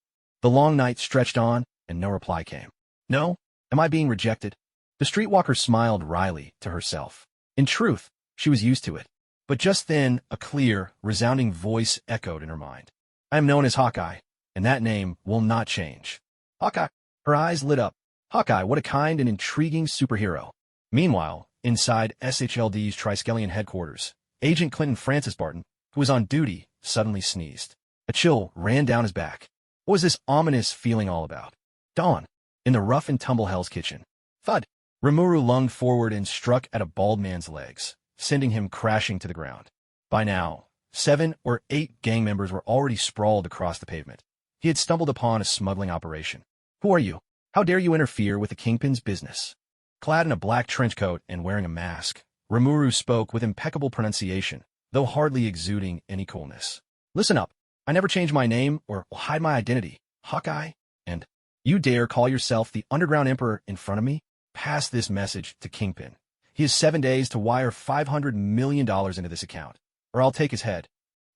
The long night stretched on, and no reply came. "No? Am I being rejected?" The streetwalker smiled wryly to herself. In truth, she was used to it. But just then, a clear, resounding voice echoed in her mind. "I am known as Hawkeye, and that name will not change." Hawkeye. Her eyes lit up. Hawkeye, what a kind and intriguing superhero. Meanwhile, inside SHLD's Triskelion headquarters, Agent Clinton Francis Barton, who was on duty, suddenly sneezed. A chill ran down his back. What was this ominous feeling all about? Dawn. In the rough and tumble Hell's Kitchen. Thud. Remuru lunged forward and struck at a bald man's legs, sending him crashing to the ground. By now, 7 or 8 gang members were already sprawled across the pavement. He had stumbled upon a smuggling operation. "Who are you? How dare you interfere with the Kingpin's business?" Clad in a black trench coat and wearing a mask, Remuru spoke with impeccable pronunciation, though hardly exuding any coolness. "Listen up. I never change my name or will hide my identity. Hawkeye, and you dare call yourself the Underground Emperor in front of me? Pass this message to Kingpin. He has 7 days to wire $500 million into this account, or I'll take his head."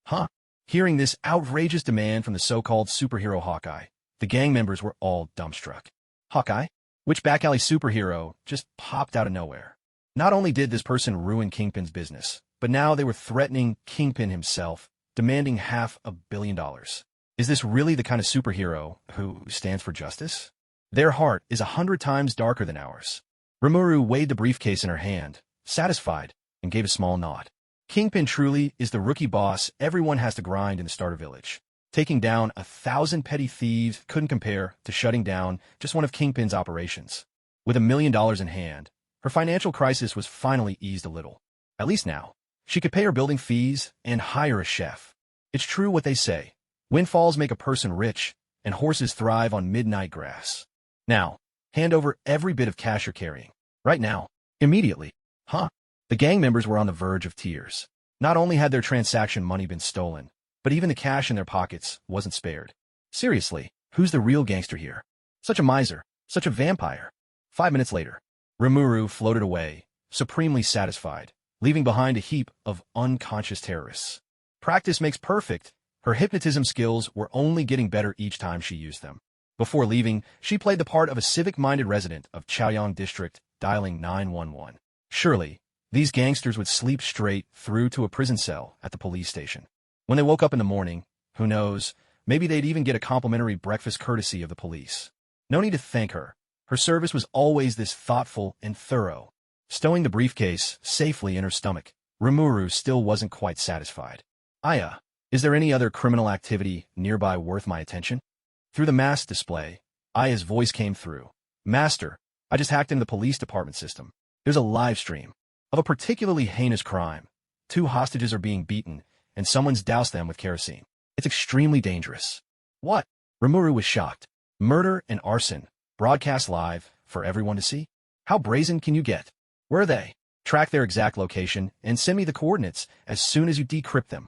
Huh? Hearing this outrageous demand from the so-called superhero Hawkeye, the gang members were all dumbstruck. Hawkeye? Which back alley superhero just popped out of nowhere? Not only did this person ruin Kingpin's business, but now they were threatening Kingpin himself, demanding $500 million. Is this really the kind of superhero who stands for justice? Their heart is 100 times darker than ours. Rimuru weighed the briefcase in her hand, satisfied, and gave a small nod. Kingpin truly is the rookie boss everyone has to grind in the starter village. Taking down 1,000 petty thieves couldn't compare to shutting down just one of Kingpin's operations. With $1 million in hand, her financial crisis was finally eased a little. At least now, she could pay her building fees and hire a chef. It's true what they say. Windfalls make a person rich, and horses thrive on midnight grass. Now, hand over every bit of cash you're carrying. Right now. Immediately. Huh? The gang members were on the verge of tears. Not only had their transaction money been stolen, but even the cash in their pockets wasn't spared. Seriously, who's the real gangster here? Such a miser, such a vampire. 5 minutes later, Rimuru floated away, supremely satisfied, leaving behind a heap of unconscious terrorists. Practice makes perfect. Her hypnotism skills were only getting better each time she used them. Before leaving, she played the part of a civic-minded resident of Chaoyang District, dialing 911. Surely, these gangsters would sleep straight through to a prison cell at the police station. When they woke up in the morning, who knows, maybe they'd even get a complimentary breakfast courtesy of the police. No need to thank her. Her service was always this thoughtful and thorough. Stowing the briefcase safely in her stomach, Rimuru still wasn't quite satisfied. Aya, is there any other criminal activity nearby worth my attention? Through the mask display, Aya's voice came through. Master, I just hacked into the police department system. There's a live stream of a particularly heinous crime. 2 hostages are being beaten, and someone's doused them with kerosene. It's extremely dangerous. What? Remuru was shocked. Murder and arson, broadcast live, for everyone to see? How brazen can you get? Where are they? Track their exact location, and send me the coordinates as soon as you decrypt them.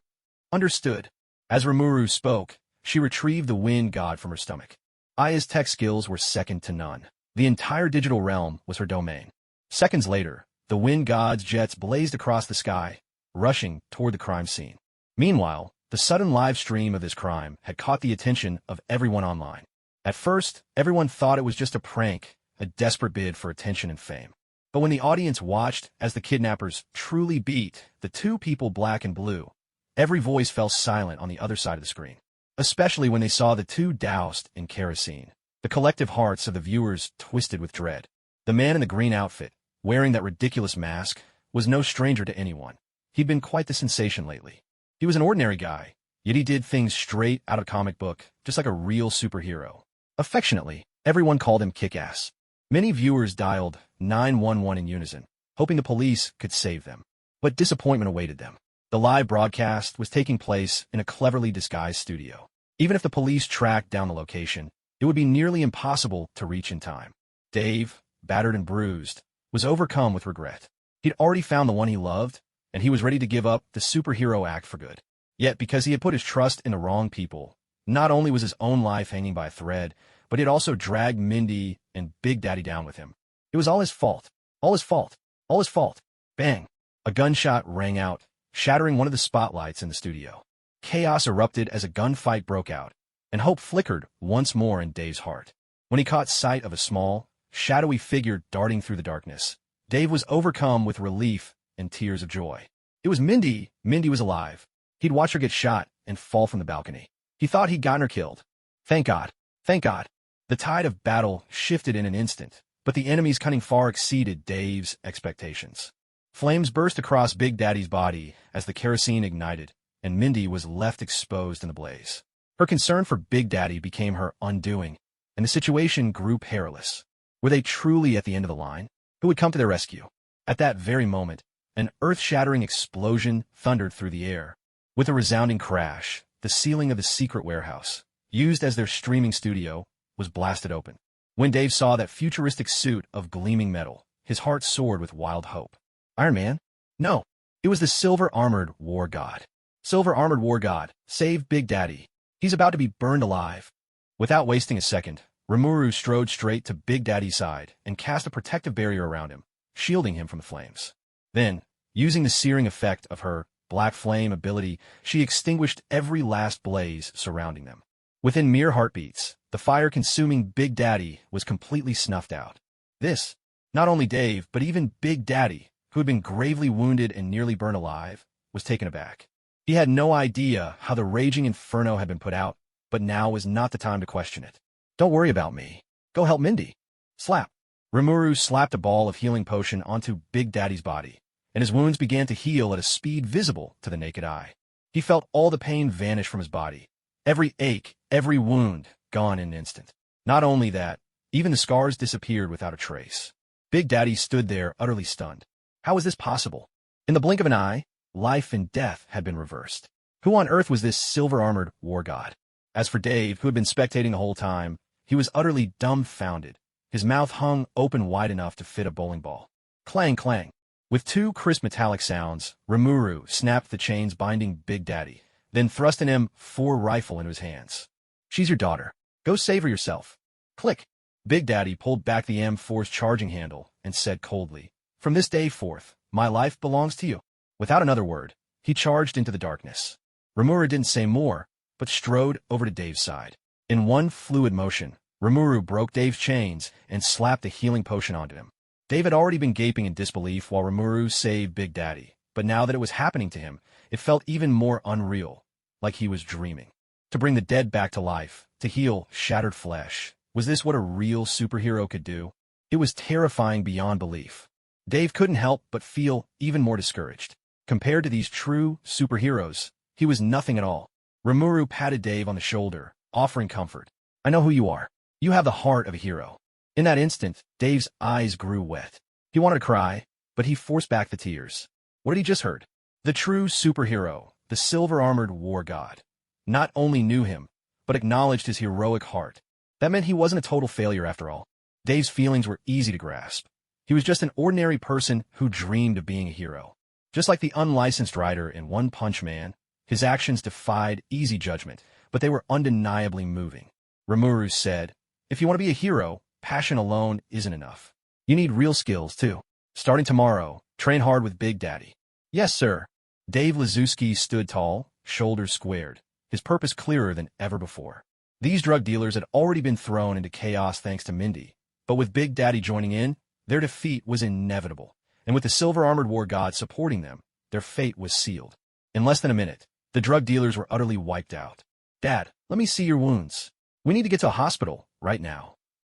Understood. As Remuru spoke, she retrieved the wind god from her stomach. Aya's tech skills were second to none. The entire digital realm was her domain. Seconds later, the wind god's jets blazed across the sky, rushing toward the crime scene. Meanwhile, the sudden live stream of this crime had caught the attention of everyone online. At first, everyone thought it was just a prank, a desperate bid for attention and fame. But when the audience watched as the kidnappers truly beat the 2 people black and blue, every voice fell silent on the other side of the screen, especially when they saw the 2 doused in kerosene. The collective hearts of the viewers twisted with dread. The man in the green outfit, wearing that ridiculous mask, was no stranger to anyone. He'd been quite the sensation lately. He was an ordinary guy, yet he did things straight out of a comic book, just like a real superhero. Affectionately, everyone called him Kick-Ass. Many viewers dialed 911 in unison, hoping the police could save them. But disappointment awaited them. The live broadcast was taking place in a cleverly disguised studio. Even if the police tracked down the location, it would be nearly impossible to reach in time. Dave, battered and bruised, was overcome with regret. He'd already found the one he loved, and he was ready to give up the superhero act for good. Yet, because he had put his trust in the wrong people, not only was his own life hanging by a thread, but he had also dragged Mindy and Big Daddy down with him. It was all his fault. All his fault. All his fault. Bang! A gunshot rang out, shattering one of the spotlights in the studio. Chaos erupted as a gunfight broke out, and hope flickered once more in Dave's heart. When he caught sight of a small, shadowy figure darting through the darkness, Dave was overcome with relief and tears of joy. It was Mindy. Mindy was alive. He'd watched her get shot and fall from the balcony. He thought he'd gotten her killed. Thank God. Thank God. The tide of battle shifted in an instant, but the enemy's cunning far exceeded Dave's expectations. Flames burst across Big Daddy's body as the kerosene ignited, and Mindy was left exposed in the blaze. Her concern for Big Daddy became her undoing, and the situation grew perilous. Were they truly at the end of the line? Who would come to their rescue? At that very moment, an earth-shattering explosion thundered through the air. With a resounding crash, the ceiling of the secret warehouse, used as their streaming studio, was blasted open. When Dave saw that futuristic suit of gleaming metal, his heart soared with wild hope. Iron Man? No, it was the silver-armored war god. Silver-armored war god, save Big Daddy. He's about to be burned alive. Without wasting a second, Remuru strode straight to Big Daddy's side and cast a protective barrier around him, shielding him from the flames. Then, using the searing effect of her black flame ability, she extinguished every last blaze surrounding them. Within mere heartbeats, the fire-consuming Big Daddy was completely snuffed out. This, not only Dave, but even Big Daddy, who had been gravely wounded and nearly burned alive, was taken aback. He had no idea how the raging inferno had been put out, but now was not the time to question it. Don't worry about me. Go help Mindy. Slap. Rimuru slapped a ball of healing potion onto Big Daddy's body, and his wounds began to heal at a speed visible to the naked eye. He felt all the pain vanish from his body. Every ache, every wound, gone in an instant. Not only that, even the scars disappeared without a trace. Big Daddy stood there utterly stunned. How was this possible? In the blink of an eye, life and death had been reversed. Who on earth was this silver-armored war god? As for Dave, who had been spectating the whole time, he was utterly dumbfounded. His mouth hung open wide enough to fit a bowling ball. Clang, clang. With 2 crisp metallic sounds, Remuru snapped the chains binding Big Daddy, then thrust an M4 rifle into his hands. She's your daughter. Go save her yourself. Click. Big Daddy pulled back the M4's charging handle and said coldly, "From this day forth, my life belongs to you." Without another word, he charged into the darkness. Remuru didn't say more, but strode over to Dave's side. In one fluid motion, Remuru broke Dave's chains and slapped a healing potion onto him. Dave had already been gaping in disbelief while Remuru saved Big Daddy, but now that it was happening to him, it felt even more unreal, like he was dreaming. To bring the dead back to life, to heal shattered flesh, was this what a real superhero could do? It was terrifying beyond belief. Dave couldn't help but feel even more discouraged. Compared to these true superheroes, he was nothing at all. Rimuru patted Dave on the shoulder, offering comfort. I know who you are. You have the heart of a hero. In that instant, Dave's eyes grew wet. He wanted to cry, but he forced back the tears. What had he just heard? The true superhero, the silver-armored war god, not only knew him, but acknowledged his heroic heart. That meant he wasn't a total failure after all. Dave's feelings were easy to grasp. He was just an ordinary person who dreamed of being a hero. Just like the unlicensed writer in One Punch Man, his actions defied easy judgment, but they were undeniably moving. Remuru said, if you want to be a hero, passion alone isn't enough. You need real skills, too. Starting tomorrow, train hard with Big Daddy. Yes, sir. Dave Lazuski stood tall, shoulders squared, his purpose clearer than ever before. These drug dealers had already been thrown into chaos thanks to Mindy, but with Big Daddy joining in, their defeat was inevitable, and with the silver-armored war god supporting them, their fate was sealed. In less than a minute, the drug dealers were utterly wiped out. Dad, let me see your wounds. We need to get to a hospital, right now.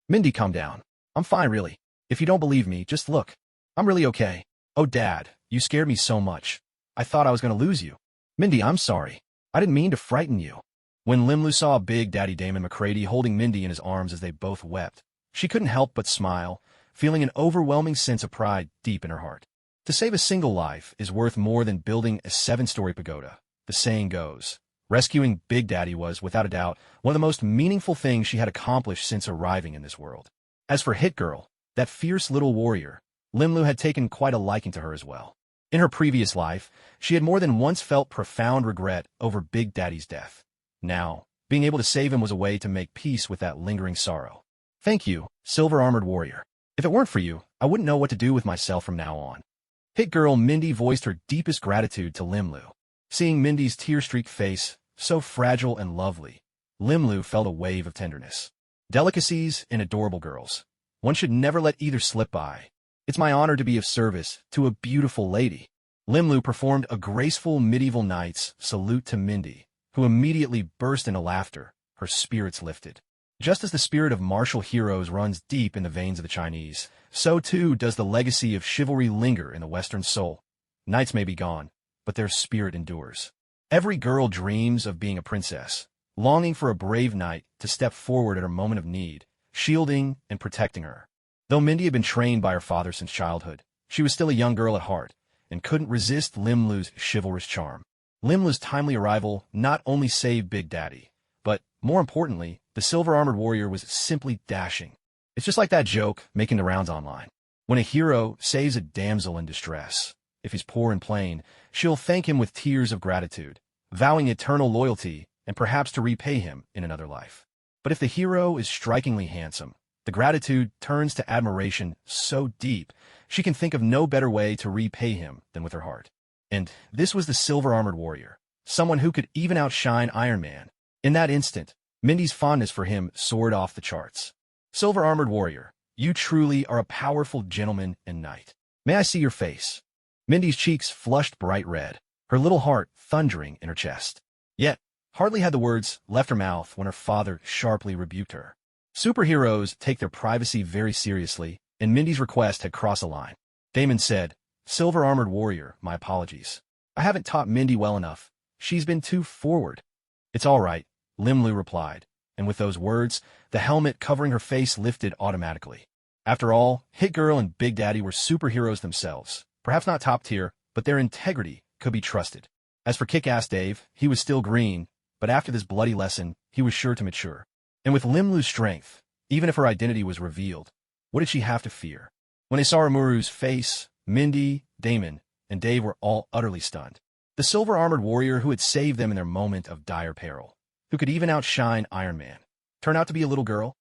Mindy, calm down. I'm fine, really. If you don't believe me, just look. I'm really okay. Oh, Dad, you scared me so much. I thought I was going to lose you. Mindy, I'm sorry. I didn't mean to frighten you. When Limlu saw Big Daddy Damon McCready holding Mindy in his arms as they both wept, she couldn't help but smile, feeling an overwhelming sense of pride deep in her heart. To save a single life is worth more than building a 7-story pagoda, the saying goes. Rescuing Big Daddy was, without a doubt, one of the most meaningful things she had accomplished since arriving in this world. As for Hit Girl, that fierce little warrior, Limlu had taken quite a liking to her as well. In her previous life, she had more than once felt profound regret over Big Daddy's death. Now, being able to save him was a way to make peace with that lingering sorrow. Thank you, silver-armored warrior. If it weren't for you, I wouldn't know what to do with myself from now on. Hit Girl Mindy voiced her deepest gratitude to Limlu. Seeing Mindy's tear-streaked face, so fragile and lovely, Limlu felt a wave of tenderness. Delicacies and adorable girls. One should never let either slip by. It's my honor to be of service to a beautiful lady. Limlu performed a graceful medieval knight's salute to Mindy, who immediately burst into laughter, her spirits lifted. Just as the spirit of martial heroes runs deep in the veins of the Chinese, so too does the legacy of chivalry linger in the Western soul. Knights may be gone, but their spirit endures. Every girl dreams of being a princess, longing for a brave knight to step forward at her moment of need, shielding and protecting her. Though Mindy had been trained by her father since childhood, she was still a young girl at heart and couldn't resist Limlu's chivalrous charm. Limlu's timely arrival not only saved Big Daddy, but, more importantly, the silver-armored warrior was simply dashing. It's just like that joke making the rounds online. When a hero saves a damsel in distress, if he's poor and plain, she'll thank him with tears of gratitude, vowing eternal loyalty and perhaps to repay him in another life. But if the hero is strikingly handsome, the gratitude turns to admiration so deep, she can think of no better way to repay him than with her heart. And this was the silver-armored warrior, someone who could even outshine Iron Man. In that instant, Mindy's fondness for him soared off the charts. Silver-armored warrior, you truly are a powerful gentleman and knight. May I see your face? Mindy's cheeks flushed bright red, her little heart thundering in her chest. Yet, hardly had the words left her mouth when her father sharply rebuked her. Superheroes take their privacy very seriously, and Mindy's request had crossed a line. Damon said, Silver-armored warrior, my apologies. I haven't taught Mindy well enough. She's been too forward. It's all right, Limlu replied, and with those words, the helmet covering her face lifted automatically. After all, Hit Girl and Big Daddy were superheroes themselves. Perhaps not top tier, but their integrity could be trusted. As for Kick-Ass Dave, he was still green, but after this bloody lesson, he was sure to mature. And with Limlu's strength, even if her identity was revealed, what did she have to fear? When they saw Remuru's face, Mindy, Damon, and Dave were all utterly stunned. The silver-armored warrior who had saved them in their moment of dire peril, who could even outshine Iron Man, turned out to be a little girl?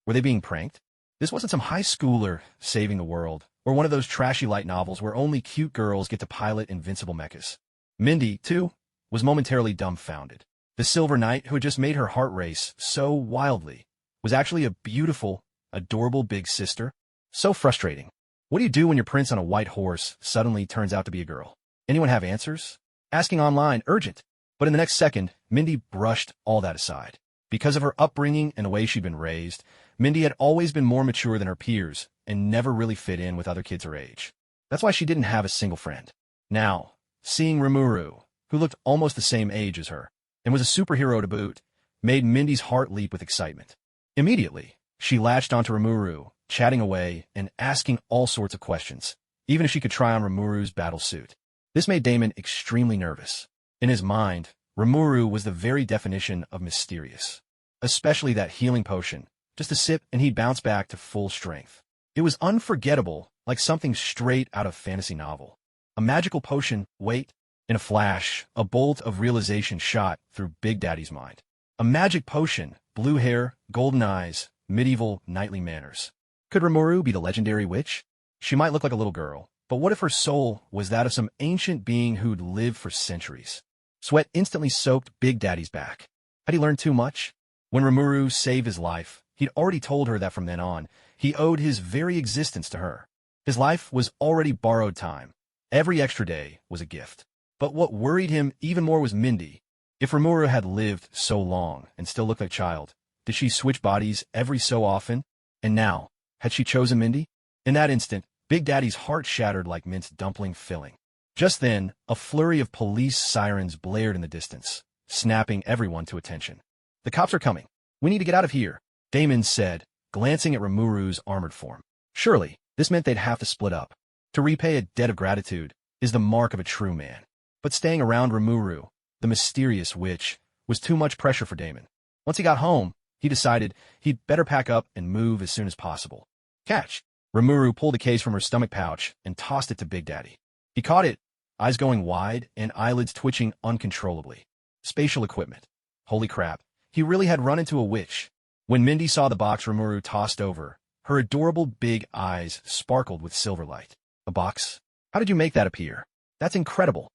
Were they being pranked? This wasn't some high schooler saving the world, or one of those trashy light novels where only cute girls get to pilot invincible mechs. Mindy, too, was momentarily dumbfounded. The Silver Knight, who had just made her heart race so wildly, was actually a beautiful, adorable big sister. So frustrating. What do you do when your prince on a white horse suddenly turns out to be a girl? Anyone have answers? Asking online, urgent. But in the next second, Mindy brushed all that aside. Because of her upbringing and the way she'd been raised, Mindy had always been more mature than her peers and never really fit in with other kids her age. That's why she didn't have a single friend. Now, seeing Rimuru, who looked almost the same age as her, and was a superhero to boot, made Mindy's heart leap with excitement. Immediately, she latched onto Remuru, chatting away and asking all sorts of questions, even if she could try on Remuru's battle suit. This made Damon extremely nervous. In his mind, Remuru was the very definition of mysterious. Especially that healing potion. Just a sip and he'd bounce back to full strength. It was unforgettable, like something straight out of a fantasy novel. A magical potion, wait. In a flash, a bolt of realization shot through Big Daddy's mind. A magic potion, blue hair, golden eyes, medieval knightly manners. Could Rimuru be the legendary witch? She might look like a little girl, but what if her soul was that of some ancient being who'd lived for centuries? Sweat instantly soaked Big Daddy's back. Had he learned too much? When Rimuru saved his life, he'd already told her that from then on, he owed his very existence to her. His life was already borrowed time. Every extra day was a gift. But what worried him even more was Mindy. If Rimuru had lived so long and still looked like a child, did she switch bodies every so often? And now, had she chosen Mindy? In that instant, Big Daddy's heart shattered like minced dumpling filling. Just then, a flurry of police sirens blared in the distance, snapping everyone to attention. The cops are coming. We need to get out of here, Damon said, glancing at Rimuru's armored form. Surely, this meant they'd have to split up. To repay a debt of gratitude is the mark of a true man. But staying around Remuru, the mysterious witch, was too much pressure for Damon. Once he got home, he decided he'd better pack up and move as soon as possible. Catch! Remuru pulled a case from her stomach pouch and tossed it to Big Daddy. He caught it, eyes going wide and eyelids twitching uncontrollably. Spatial equipment. Holy crap, he really had run into a witch. When Mindy saw the box Remuru tossed over, her adorable big eyes sparkled with silver light. A box? How did you make that appear? That's incredible.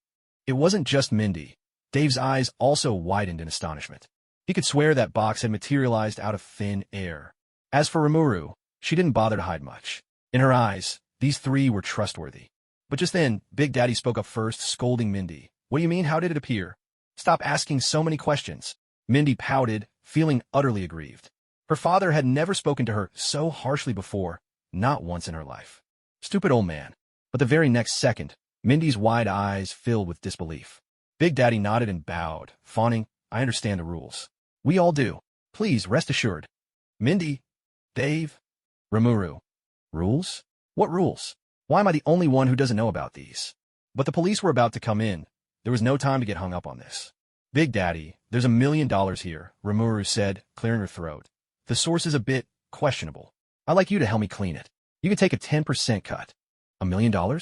It wasn't just Mindy. Dave's eyes also widened in astonishment. He could swear that box had materialized out of thin air. As for Remuru, she didn't bother to hide much. In her eyes, these three were trustworthy. But just then, Big Daddy spoke up first, scolding Mindy. What do you mean, how did it appear? Stop asking so many questions. Mindy pouted, feeling utterly aggrieved. Her father had never spoken to her so harshly before, not once in her life. Stupid old man. But the very next second, Mindy's wide eyes filled with disbelief. Big Daddy nodded and bowed, fawning, I understand the rules. We all do. Please rest assured. Mindy, Dave, Remuru. Rules? What rules? Why am I the only one who doesn't know about these? But the police were about to come in. There was no time to get hung up on this. Big Daddy, there's $1 million here, Remuru said, clearing her throat. The source is a bit questionable. I'd like you to help me clean it. You could take a 10% cut. $1 million?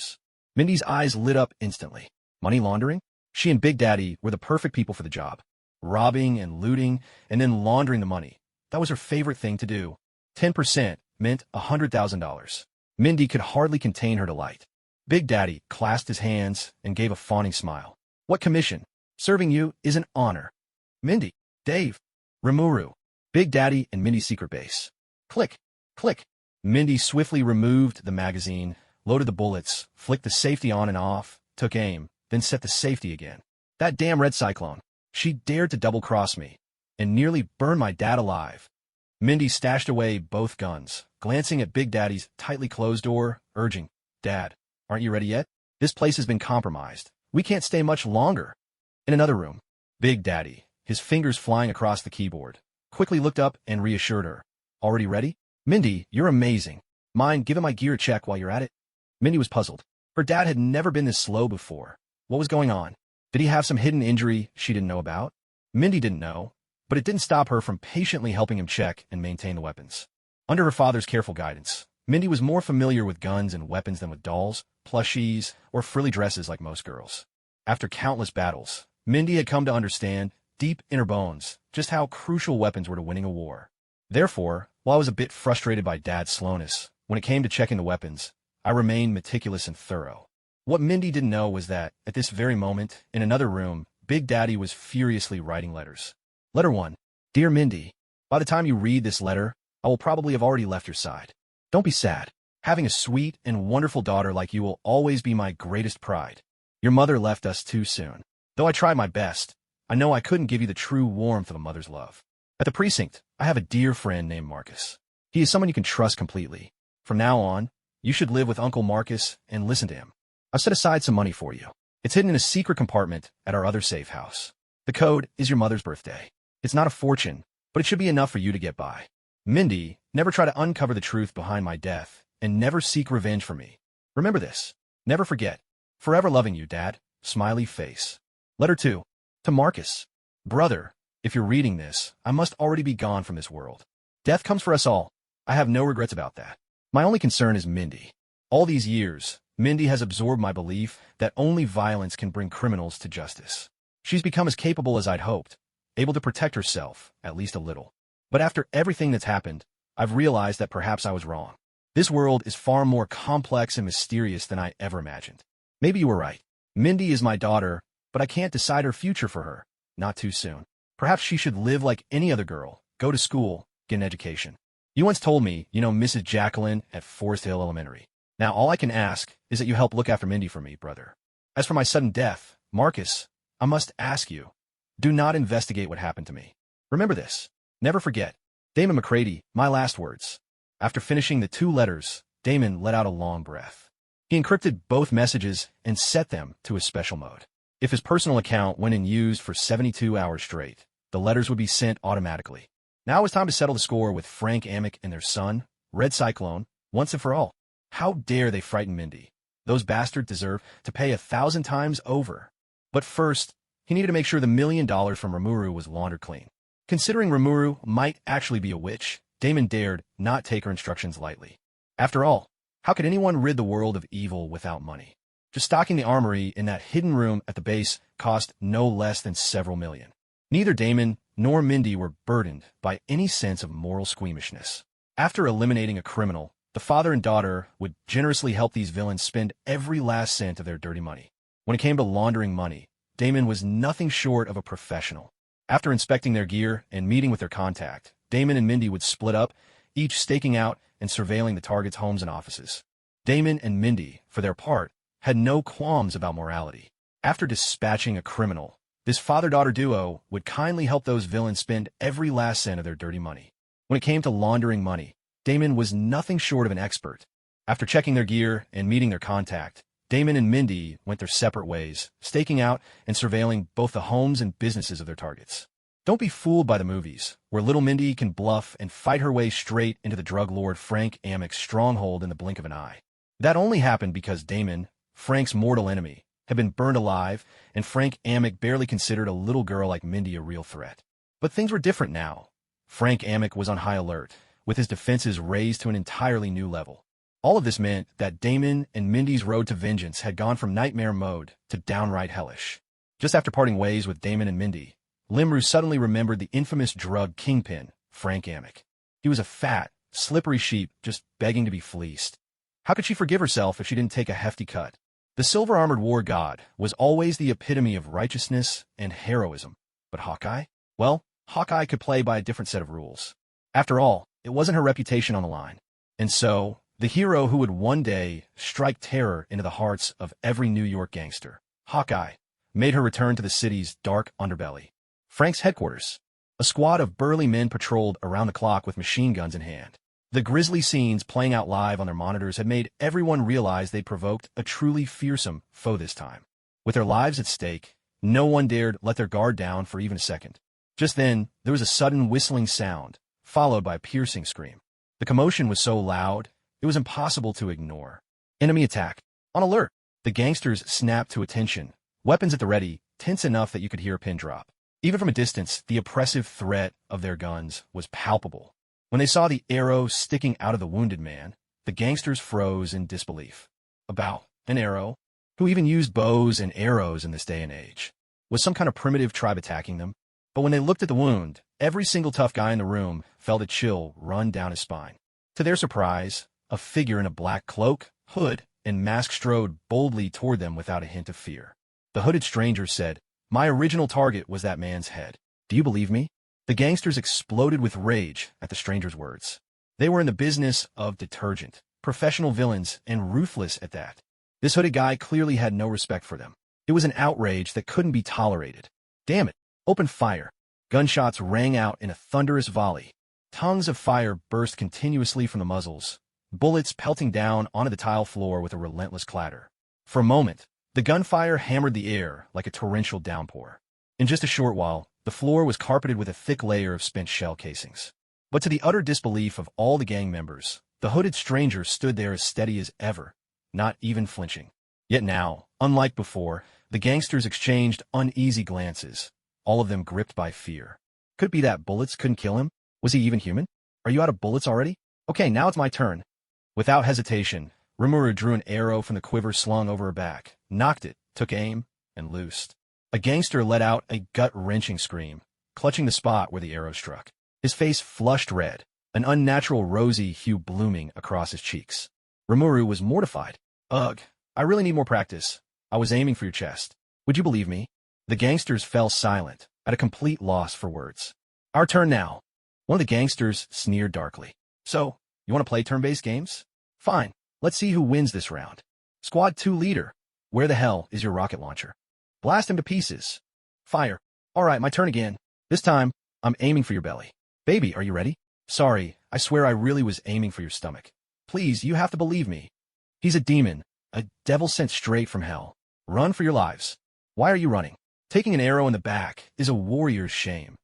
Mindy's eyes lit up instantly. Money laundering? She and Big Daddy were the perfect people for the job. Robbing and looting, and then laundering the money. That was her favorite thing to do. 10% meant $100,000. Mindy could hardly contain her delight. Big Daddy clasped his hands and gave a fawning smile. What commission? Serving you is an honor. Mindy, Dave, Remuru, Big Daddy and Mindy's secret base. Click, click. Mindy swiftly removed the magazine, loaded the bullets, flicked the safety on and off, took aim, then set the safety again. That damn red cyclone. She dared to double-cross me and nearly burned my dad alive. Mindy stashed away both guns, glancing at Big Daddy's tightly closed door, urging, Dad, aren't you ready yet? This place has been compromised. We can't stay much longer. In another room, Big Daddy, his fingers flying across the keyboard, quickly looked up and reassured her. Already ready? Mindy, you're amazing. Mind giving my gear a check while you're at it? Mindy was puzzled. Her dad had never been this slow before. What was going on? Did he have some hidden injury she didn't know about? Mindy didn't know, but it didn't stop her from patiently helping him check and maintain the weapons. Under her father's careful guidance, Mindy was more familiar with guns and weapons than with dolls, plushies, or frilly dresses like most girls. After countless battles, Mindy had come to understand, deep in her bones, just how crucial weapons were to winning a war. Therefore, while I was a bit frustrated by Dad's slowness, when it came to checking the weapons, I remained meticulous and thorough. What Mindy didn't know was that, at this very moment, in another room, Big Daddy was furiously writing letters. Letter 1. Dear Mindy, by the time you read this letter, I will probably have already left your side. Don't be sad. Having a sweet and wonderful daughter like you will always be my greatest pride. Your mother left us too soon. Though I tried my best, I know I couldn't give you the true warmth of a mother's love. At the precinct, I have a dear friend named Marcus. He is someone you can trust completely. From now on, You should live with Uncle Marcus and listen to him. I've set aside some money for you. It's hidden in a secret compartment at our other safe house. The code is your mother's birthday. It's not a fortune, but it should be enough for you to get by. Mindy, never try to uncover the truth behind my death, and never seek revenge for me. Remember this. Never forget. Forever loving you, Dad. Smiley face. Letter 2. To Marcus. Brother, if you're reading this, I must already be gone from this world. Death comes for us all. I have no regrets about that. My only concern is Mindy. All these years, Mindy has absorbed my belief that only violence can bring criminals to justice. She's become as capable as I'd hoped, able to protect herself, at least a little. But after everything that's happened, I've realized that perhaps I was wrong. This world is far more complex and mysterious than I ever imagined. Maybe you were right. Mindy is my daughter, but I can't decide her future for her. Not too soon. Perhaps she should live like any other girl, go to school, get an education. You once told me, you know Mrs. Jacqueline at Forest Hill Elementary. Now all I can ask is that you help look after Mindy for me, brother. As for my sudden death, Marcus, I must ask you, do not investigate what happened to me. Remember this. Never forget. Damon McCready, my last words. After finishing the 2 letters, Damon let out a long breath. He encrypted both messages and set them to a special mode. If his personal account went unused for 72 hours straight, the letters would be sent automatically. Now it was time to settle the score with Frank Amick and their son, Red Cyclone, once and for all. How dare they frighten Mindy? Those bastards deserve to pay 1,000 times over. But first, he needed to make sure the $1 million from Rimuru was laundered clean. Considering Remuru might actually be a witch, Damon dared not take her instructions lightly. After all, how could anyone rid the world of evil without money? Just stocking the armory in that hidden room at the base cost no less than several million. Neither Damon nor Mindy were burdened by any sense of moral squeamishness. After eliminating a criminal, the father and daughter would generously help these villains spend every last cent of their dirty money. When it came to laundering money, Damon was nothing short of a professional. After inspecting their gear and meeting with their contact, Damon and Mindy would split up, each staking out and surveilling the target's homes and offices. Damon and Mindy, for their part, had no qualms about morality. After dispatching a criminal, this father-daughter duo would kindly help those villains spend every last cent of their dirty money. When it came to laundering money, Damon was nothing short of an expert. After checking their gear and meeting their contact, Damon and Mindy went their separate ways, staking out and surveilling both the homes and businesses of their targets. Don't be fooled by the movies, where little Mindy can bluff and fight her way straight into the drug lord Frank Amick's stronghold in the blink of an eye. That only happened because Damon, Frank's mortal enemy, had been burned alive, and Frank Amick barely considered a little girl like Mindy a real threat. But things were different now. Frank Amick was on high alert, with his defenses raised to an entirely new level. All of this meant that Damon and Mindy's road to vengeance had gone from nightmare mode to downright hellish. Just after parting ways with Damon and Mindy, Rimuru suddenly remembered the infamous drug kingpin, Frank Amick. He was a fat, slippery sheep just begging to be fleeced. How could she forgive herself if she didn't take a hefty cut? The silver-armored war god was always the epitome of righteousness and heroism. But Hawkeye? Well, Hawkeye could play by a different set of rules. After all, it wasn't her reputation on the line. And so, the hero who would one day strike terror into the hearts of every New York gangster, Hawkeye, made her return to the city's dark underbelly. Frank's headquarters. A squad of burly men patrolled around the clock with machine guns in hand. The grisly scenes playing out live on their monitors had made everyone realize they'd provoked a truly fearsome foe this time. With their lives at stake, no one dared let their guard down for even a second. Just then, there was a sudden whistling sound, followed by a piercing scream. The commotion was so loud, it was impossible to ignore. Enemy attack. On alert. The gangsters snapped to attention, weapons at the ready, tense enough that you could hear a pin drop. Even from a distance, the oppressive threat of their guns was palpable. When they saw the arrow sticking out of the wounded man, the gangsters froze in disbelief. A bow, an arrow? Who even used bows and arrows in this day and age? Was some kind of primitive tribe attacking them? But when they looked at the wound, every single tough guy in the room felt a chill run down his spine. To their surprise, a figure in a black cloak, hood, and mask strode boldly toward them without a hint of fear. The hooded stranger said, "My original target was that man's head. Do you believe me?" The gangsters exploded with rage at the stranger's words. They were in the business of detergent, professional villains, and ruthless at that. This hooded guy clearly had no respect for them. It was an outrage that couldn't be tolerated. Damn it! Open fire! Gunshots rang out in a thunderous volley. Tongues of fire burst continuously from the muzzles. bullets pelting down onto the tile floor with a relentless clatter. For a moment, the gunfire hammered the air like a torrential downpour. In just a short while, the floor was carpeted with a thick layer of spent shell casings. But to the utter disbelief of all the gang members, the hooded stranger stood there as steady as ever, not even flinching. Yet now, unlike before, the gangsters exchanged uneasy glances, all of them gripped by fear. Could it be that bullets couldn't kill him? Was he even human? Are you out of bullets already? Okay, now it's my turn. Without hesitation, Rimuru drew an arrow from the quiver slung over her back, knocked it, took aim, and loosed. A gangster let out a gut-wrenching scream, clutching the spot where the arrow struck. His face flushed red, an unnatural rosy hue blooming across his cheeks. Remuru was mortified. Ugh, I really need more practice. I was aiming for your chest. Would you believe me? The gangsters fell silent, at a complete loss for words. Our turn now. One of the gangsters sneered darkly. So, you want to play turn-based games? Fine, let's see who wins this round. Squad 2 leader, where the hell is your rocket launcher? Blast him to pieces. Fire. All right, my turn again. This time, I'm aiming for your belly. Baby, are you ready? Sorry, I swear I really was aiming for your stomach. Please, you have to believe me. He's a demon, a devil sent straight from hell. Run for your lives. Why are you running? Taking an arrow in the back is a warrior's shame.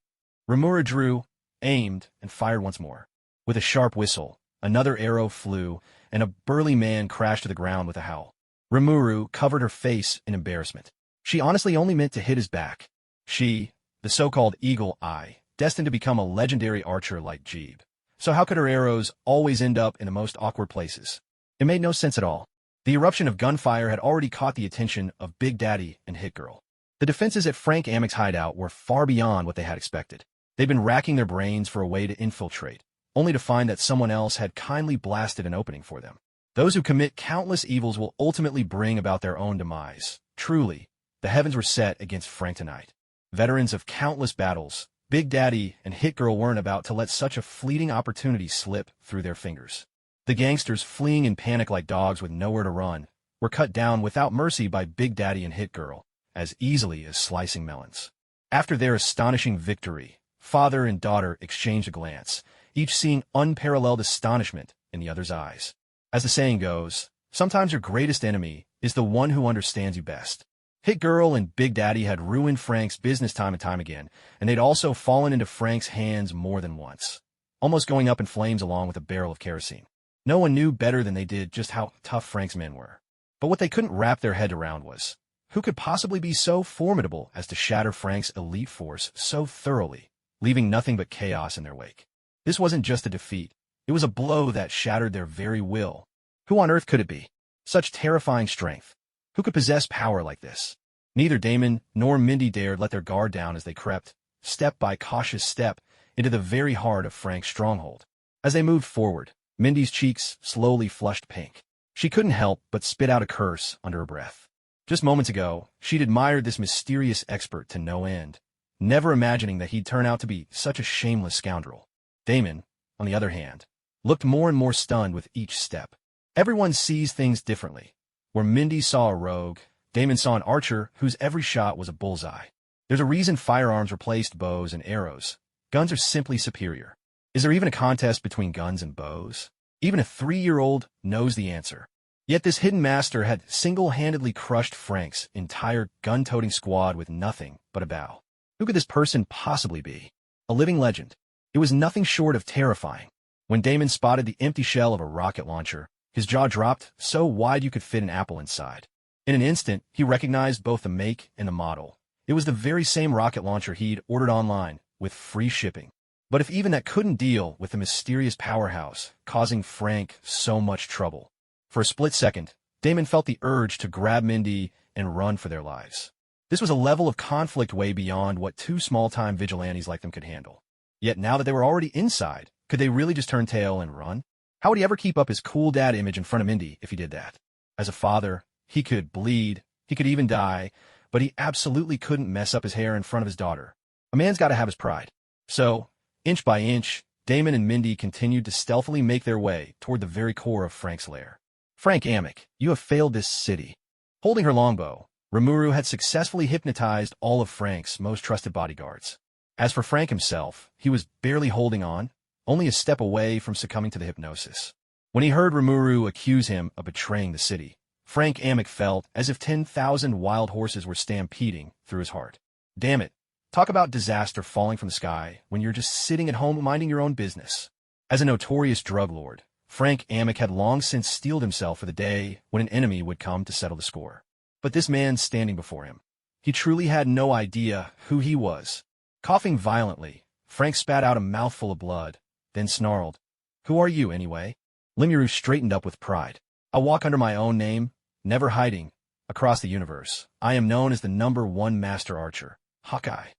Remuru drew, aimed, and fired once more. With a sharp whistle, another arrow flew, and a burly man crashed to the ground with a howl. Remuru covered her face in embarrassment. She honestly only meant to hit his back. She, the so-called Eagle Eye, destined to become a legendary archer like Jeeb. So how could her arrows always end up in the most awkward places? It made no sense at all. The eruption of gunfire had already caught the attention of Big Daddy and Hit Girl. The defenses at Frank Amic's hideout were far beyond what they had expected. They'd been racking their brains for a way to infiltrate, only to find that someone else had kindly blasted an opening for them. Those who commit countless evils will ultimately bring about their own demise. Truly, the heavens were set against Frank tonight. Veterans of countless battles, Big Daddy and Hit Girl weren't about to let such a fleeting opportunity slip through their fingers. The gangsters, fleeing in panic like dogs with nowhere to run, were cut down without mercy by Big Daddy and Hit Girl, as easily as slicing melons. After their astonishing victory, father and daughter exchanged a glance, each seeing unparalleled astonishment in the other's eyes. As the saying goes, sometimes your greatest enemy is the one who understands you best. Hit Girl and Big Daddy had ruined Frank's business time and time again, and they'd also fallen into Frank's hands more than once, almost going up in flames along with a barrel of kerosene. No one knew better than they did just how tough Frank's men were. But what they couldn't wrap their head around was, who could possibly be so formidable as to shatter Frank's elite force so thoroughly, leaving nothing but chaos in their wake? This wasn't just a defeat. It was a blow that shattered their very will. Who on earth could it be? Such terrifying strength. Who could possess power like this? Neither Damon nor Mindy dared let their guard down as they crept, step by cautious step, into the very heart of Frank's stronghold. As they moved forward, Mindy's cheeks slowly flushed pink. She couldn't help but spit out a curse under her breath. Just moments ago, she'd admired this mysterious expert to no end, never imagining that he'd turn out to be such a shameless scoundrel. Damon, on the other hand, looked more and more stunned with each step. Everyone sees things differently. Where Mindy saw a rogue, Damon saw an archer whose every shot was a bullseye. There's a reason firearms replaced bows and arrows. Guns are simply superior. Is there even a contest between guns and bows? Even a 3-year-old knows the answer. Yet this hidden master had single-handedly crushed Frank's entire gun-toting squad with nothing but a bow. Who could this person possibly be? A living legend. It was nothing short of terrifying. When Damon spotted the empty shell of a rocket launcher, his jaw dropped so wide you could fit an apple inside. In an instant, he recognized both the make and the model. It was the very same rocket launcher he'd ordered online, with free shipping. But if even that couldn't deal with the mysterious powerhouse, causing Frank so much trouble. For a split second, Damon felt the urge to grab Mindy and run for their lives. This was a level of conflict way beyond what two small-time vigilantes like them could handle. Yet now that they were already inside, could they really just turn tail and run? How would he ever keep up his cool dad image in front of Mindy if he did that? As a father, he could bleed, he could even die, but he absolutely couldn't mess up his hair in front of his daughter. A man's got to have his pride. So, inch by inch, Damon and Mindy continued to stealthily make their way toward the very core of Frank's lair. Frank Amic, you have failed this city. Holding her longbow, Remuru had successfully hypnotized all of Frank's most trusted bodyguards. As for Frank himself, he was barely holding on, only a step away from succumbing to the hypnosis. When he heard Rimuru accuse him of betraying the city, Frank Amick felt as if 10,000 wild horses were stampeding through his heart. Damn it. Talk about disaster falling from the sky when you're just sitting at home minding your own business. As a notorious drug lord, Frank Amick had long since steeled himself for the day when an enemy would come to settle the score. But this man standing before him, he truly had no idea who he was. Coughing violently, Frank spat out a mouthful of blood, then snarled, "Who are you, anyway?" Rimuru straightened up with pride. "I walk under my own name, never hiding. Across the universe, I am known as the #1 master archer, Hawkeye."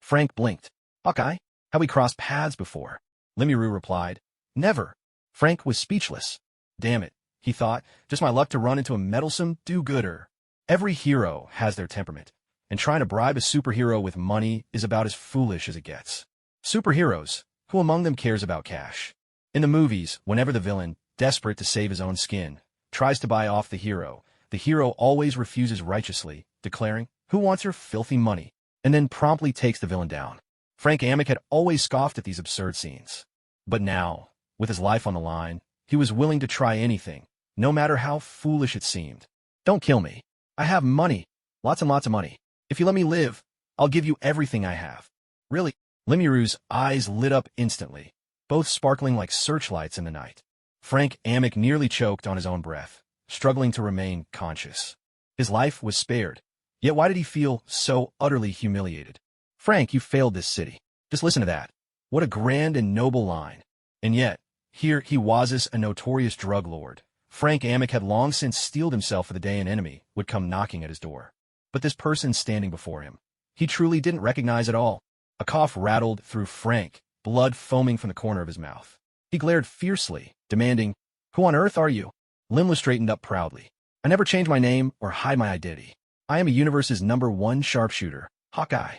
Frank blinked. "Hawkeye? Have we crossed paths before?" Rimuru replied, "Never." Frank was speechless. Damn it, he thought, just my luck to run into a meddlesome do-gooder. Every hero has their temperament, and trying to bribe a superhero with money is about as foolish as it gets. Superheroes, who among them cares about cash? In the movies, whenever the villain, desperate to save his own skin, tries to buy off the hero always refuses righteously, declaring, "Who wants your filthy money?" and then promptly takes the villain down. Frank Amick had always scoffed at these absurd scenes. But now, with his life on the line, he was willing to try anything, no matter how foolish it seemed. "Don't kill me. I have money. Lots and lots of money. If you let me live, I'll give you everything I have." "Really?" Rimuru's eyes lit up instantly, both sparkling like searchlights in the night. Frank Amick nearly choked on his own breath, struggling to remain conscious. His life was spared, yet why did he feel so utterly humiliated? "Frank, you failed this city. Just listen to that. What a grand and noble line." And yet, here he was, a notorious drug lord. Frank Amick had long since steeled himself for the day an enemy would come knocking at his door. But this person standing before him, he truly didn't recognize at all. A cough rattled through Frank, blood foaming from the corner of his mouth. He glared fiercely, demanding, "Who on earth are you?" Limla straightened up proudly. "I never change my name or hide my identity. I am a universe's #1 sharpshooter, Hawkeye."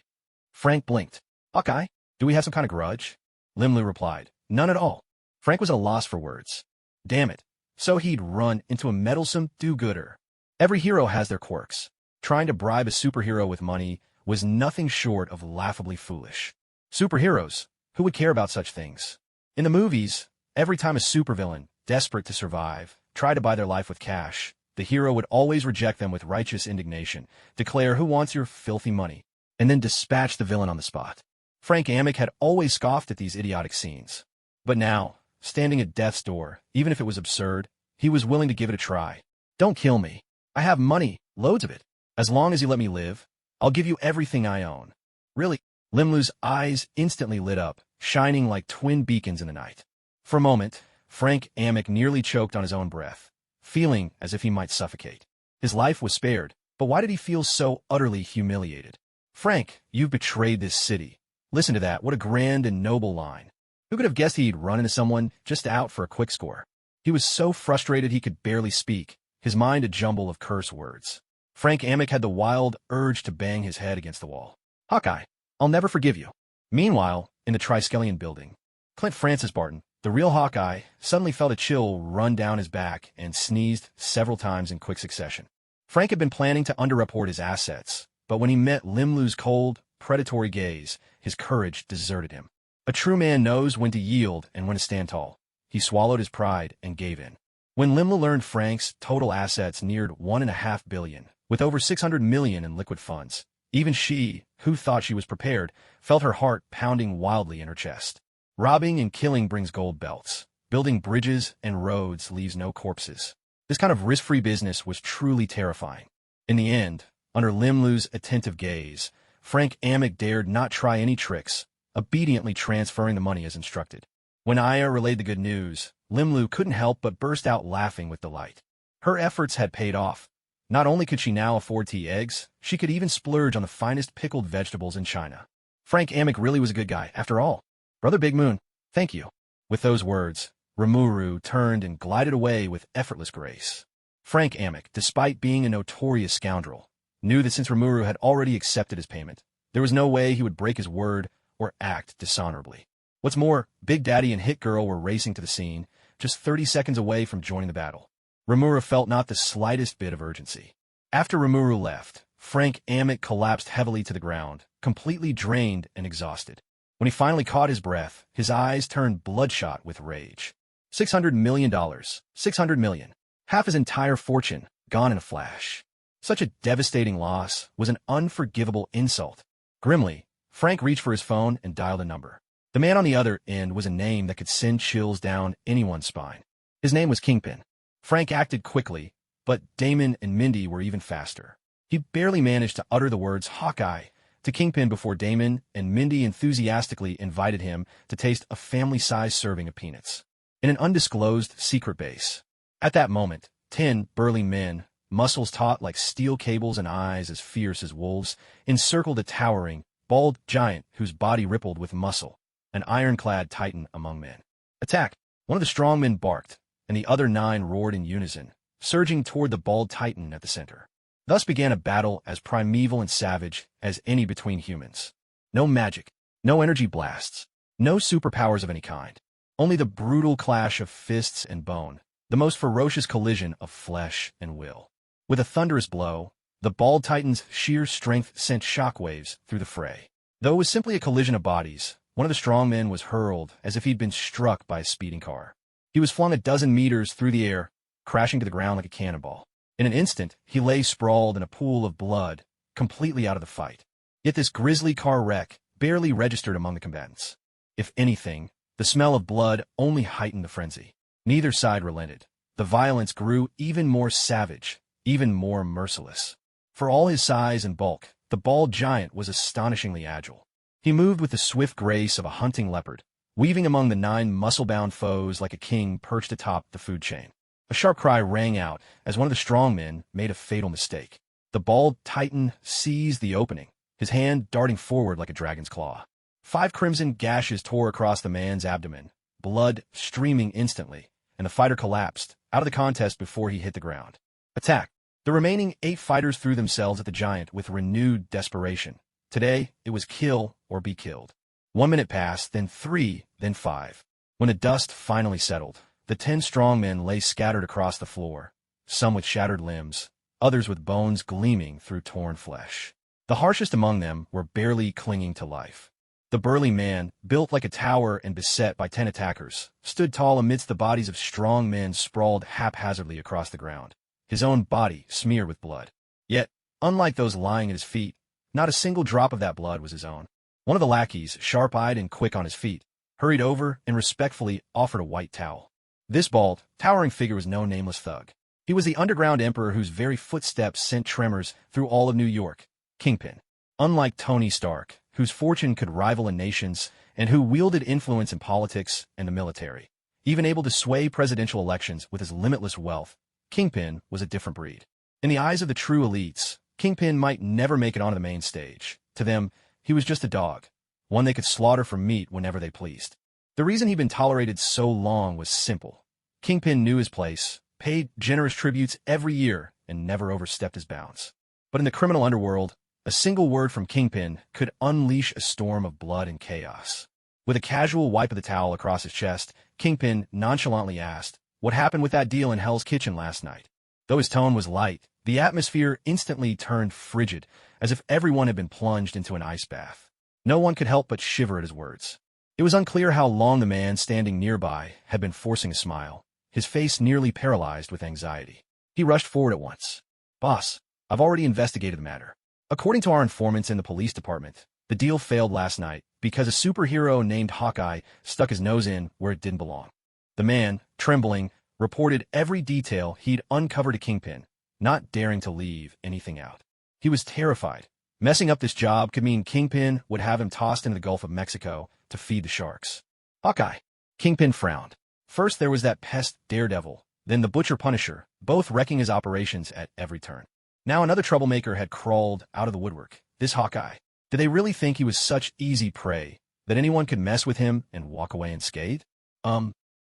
Frank blinked. "Hawkeye? Do we have some kind of grudge?" Limlu replied, "None at all." Frank was at a loss for words. Damn it. So he'd run into a meddlesome do-gooder. Every hero has their quirks. Trying to bribe a superhero with money was nothing short of laughably foolish. Superheroes, who would care about such things? In the movies, every time a supervillain, desperate to survive, tried to buy their life with cash, the hero would always reject them with righteous indignation, declare, "Who wants your filthy money?" and then dispatch the villain on the spot. Frank Amick had always scoffed at these idiotic scenes. But now, standing at death's door, even if it was absurd, he was willing to give it a try. "Don't kill me. I have money, loads of it. As long as you let me live, I'll give you everything I own." "Really?" Limlu's eyes instantly lit up, shining like twin beacons in the night. For a moment, Frank Amick nearly choked on his own breath, feeling as if he might suffocate. His life was spared, but why did he feel so utterly humiliated? "Frank, you've betrayed this city. Listen to that, what a grand and noble line." Who could have guessed he'd run into someone just out for a quick score? He was so frustrated he could barely speak, his mind a jumble of curse words. Frank Amick had the wild urge to bang his head against the wall. "Hawkeye, I'll never forgive you." Meanwhile, in the Triskelion building, Clint Francis Barton, the real Hawkeye, suddenly felt a chill run down his back and sneezed several times in quick succession. Frank had been planning to underreport his assets, but when he met Limlu's cold, predatory gaze, his courage deserted him. A true man knows when to yield and when to stand tall. He swallowed his pride and gave in. When Limla learned Frank's total assets neared $1.5 billion, with over $600 million in liquid funds, even she, who thought she was prepared, felt her heart pounding wildly in her chest. Robbing and killing brings gold belts. Building bridges and roads leaves no corpses. This kind of risk-free business was truly terrifying. In the end, under Limlu's attentive gaze, Frank Amick dared not try any tricks, obediently transferring the money as instructed. When Aya relayed the good news, Limlu couldn't help but burst out laughing with delight. Her efforts had paid off. Not only could she now afford tea eggs, she could even splurge on the finest pickled vegetables in China. Frank Amick really was a good guy, after all. "Brother Big Moon, thank you." With those words, Remuru turned and glided away with effortless grace. Frank Amick, despite being a notorious scoundrel, knew that since Remuru had already accepted his payment, there was no way he would break his word or act dishonorably. What's more, Big Daddy and Hit Girl were racing to the scene, just 30 seconds away from joining the battle. Rimuru felt not the slightest bit of urgency. After Rimuru left, Frank Amick collapsed heavily to the ground, completely drained and exhausted. When he finally caught his breath, his eyes turned bloodshot with rage. $600 million. $600 million. Half his entire fortune, gone in a flash. Such a devastating loss was an unforgivable insult. Grimly, Frank reached for his phone and dialed a number. The man on the other end was a name that could send chills down anyone's spine. His name was Kingpin. Frank acted quickly, but Damon and Mindy were even faster. He barely managed to utter the words Hawkeye to Kingpin before Damon and Mindy enthusiastically invited him to taste a family-sized serving of peanuts in an undisclosed secret base. At that moment, 10 burly men, muscles taut like steel cables and eyes as fierce as wolves, encircled a towering, bald giant whose body rippled with muscle, an ironclad titan among men. Attack! One of the strong men barked, and the other 9 roared in unison, surging toward the bald titan at the center. Thus began a battle as primeval and savage as any between humans. No magic, no energy blasts, no superpowers of any kind. Only the brutal clash of fists and bone, the most ferocious collision of flesh and will. With a thunderous blow, the bald titan's sheer strength sent shockwaves through the fray. Though it was simply a collision of bodies, one of the strong men was hurled as if he'd been struck by a speeding car. He was flung a dozen meters through the air, crashing to the ground like a cannonball. In an instant, he lay sprawled in a pool of blood, completely out of the fight. Yet this grisly car wreck barely registered among the combatants. If anything, the smell of blood only heightened the frenzy. Neither side relented. The violence grew even more savage, even more merciless. For all his size and bulk, the bald giant was astonishingly agile. He moved with the swift grace of a hunting leopard, weaving among the 9 muscle-bound foes like a king perched atop the food chain. A sharp cry rang out as one of the strong men made a fatal mistake. The bald titan seized the opening, his hand darting forward like a dragon's claw. 5 crimson gashes tore across the man's abdomen, blood streaming instantly, and the fighter collapsed, out of the contest before he hit the ground. Attack! The remaining 8 fighters threw themselves at the giant with renewed desperation. Today, it was kill or be killed. 1 minute passed, then 3, then 5. When the dust finally settled, the 10 strong men lay scattered across the floor, some with shattered limbs, others with bones gleaming through torn flesh. The harshest among them were barely clinging to life. The burly man, built like a tower and beset by 10 attackers, stood tall amidst the bodies of strong men sprawled haphazardly across the ground, his own body smeared with blood. Yet, unlike those lying at his feet, not a single drop of that blood was his own. One of the lackeys, sharp-eyed and quick on his feet, hurried over and respectfully offered a white towel. This bald, towering figure was no nameless thug. He was the underground emperor whose very footsteps sent tremors through all of New York, Kingpin. Unlike Tony Stark, whose fortune could rival a nation's and who wielded influence in politics and the military, even able to sway presidential elections with his limitless wealth, Kingpin was a different breed. In the eyes of the true elites, Kingpin might never make it onto the main stage. To them, he was just a dog, one they could slaughter for meat whenever they pleased. The reason he'd been tolerated so long was simple. Kingpin knew his place, paid generous tributes every year, and never overstepped his bounds. But in the criminal underworld, a single word from Kingpin could unleash a storm of blood and chaos. With a casual wipe of the towel across his chest, Kingpin nonchalantly asked, "What happened with that deal in Hell's Kitchen last night?" Though his tone was light, the atmosphere instantly turned frigid, as if everyone had been plunged into an ice bath. No one could help but shiver at his words. It was unclear how long the man standing nearby had been forcing a smile, his face nearly paralyzed with anxiety. He rushed forward at once. "Boss, I've already investigated the matter. According to our informants in the police department, the deal failed last night because a superhero named Hawkeye stuck his nose in where it didn't belong." The man, trembling, reported every detail he'd uncovered to Kingpin, not daring to leave anything out. He was terrified. Messing up this job could mean Kingpin would have him tossed into the Gulf of Mexico to feed the sharks. "Hawkeye." Kingpin frowned. First there was that pest Daredevil, then the Butcher Punisher, both wrecking his operations at every turn. Now another troublemaker had crawled out of the woodwork. This Hawkeye. Did they really think he was such easy prey that anyone could mess with him and walk away unscathed?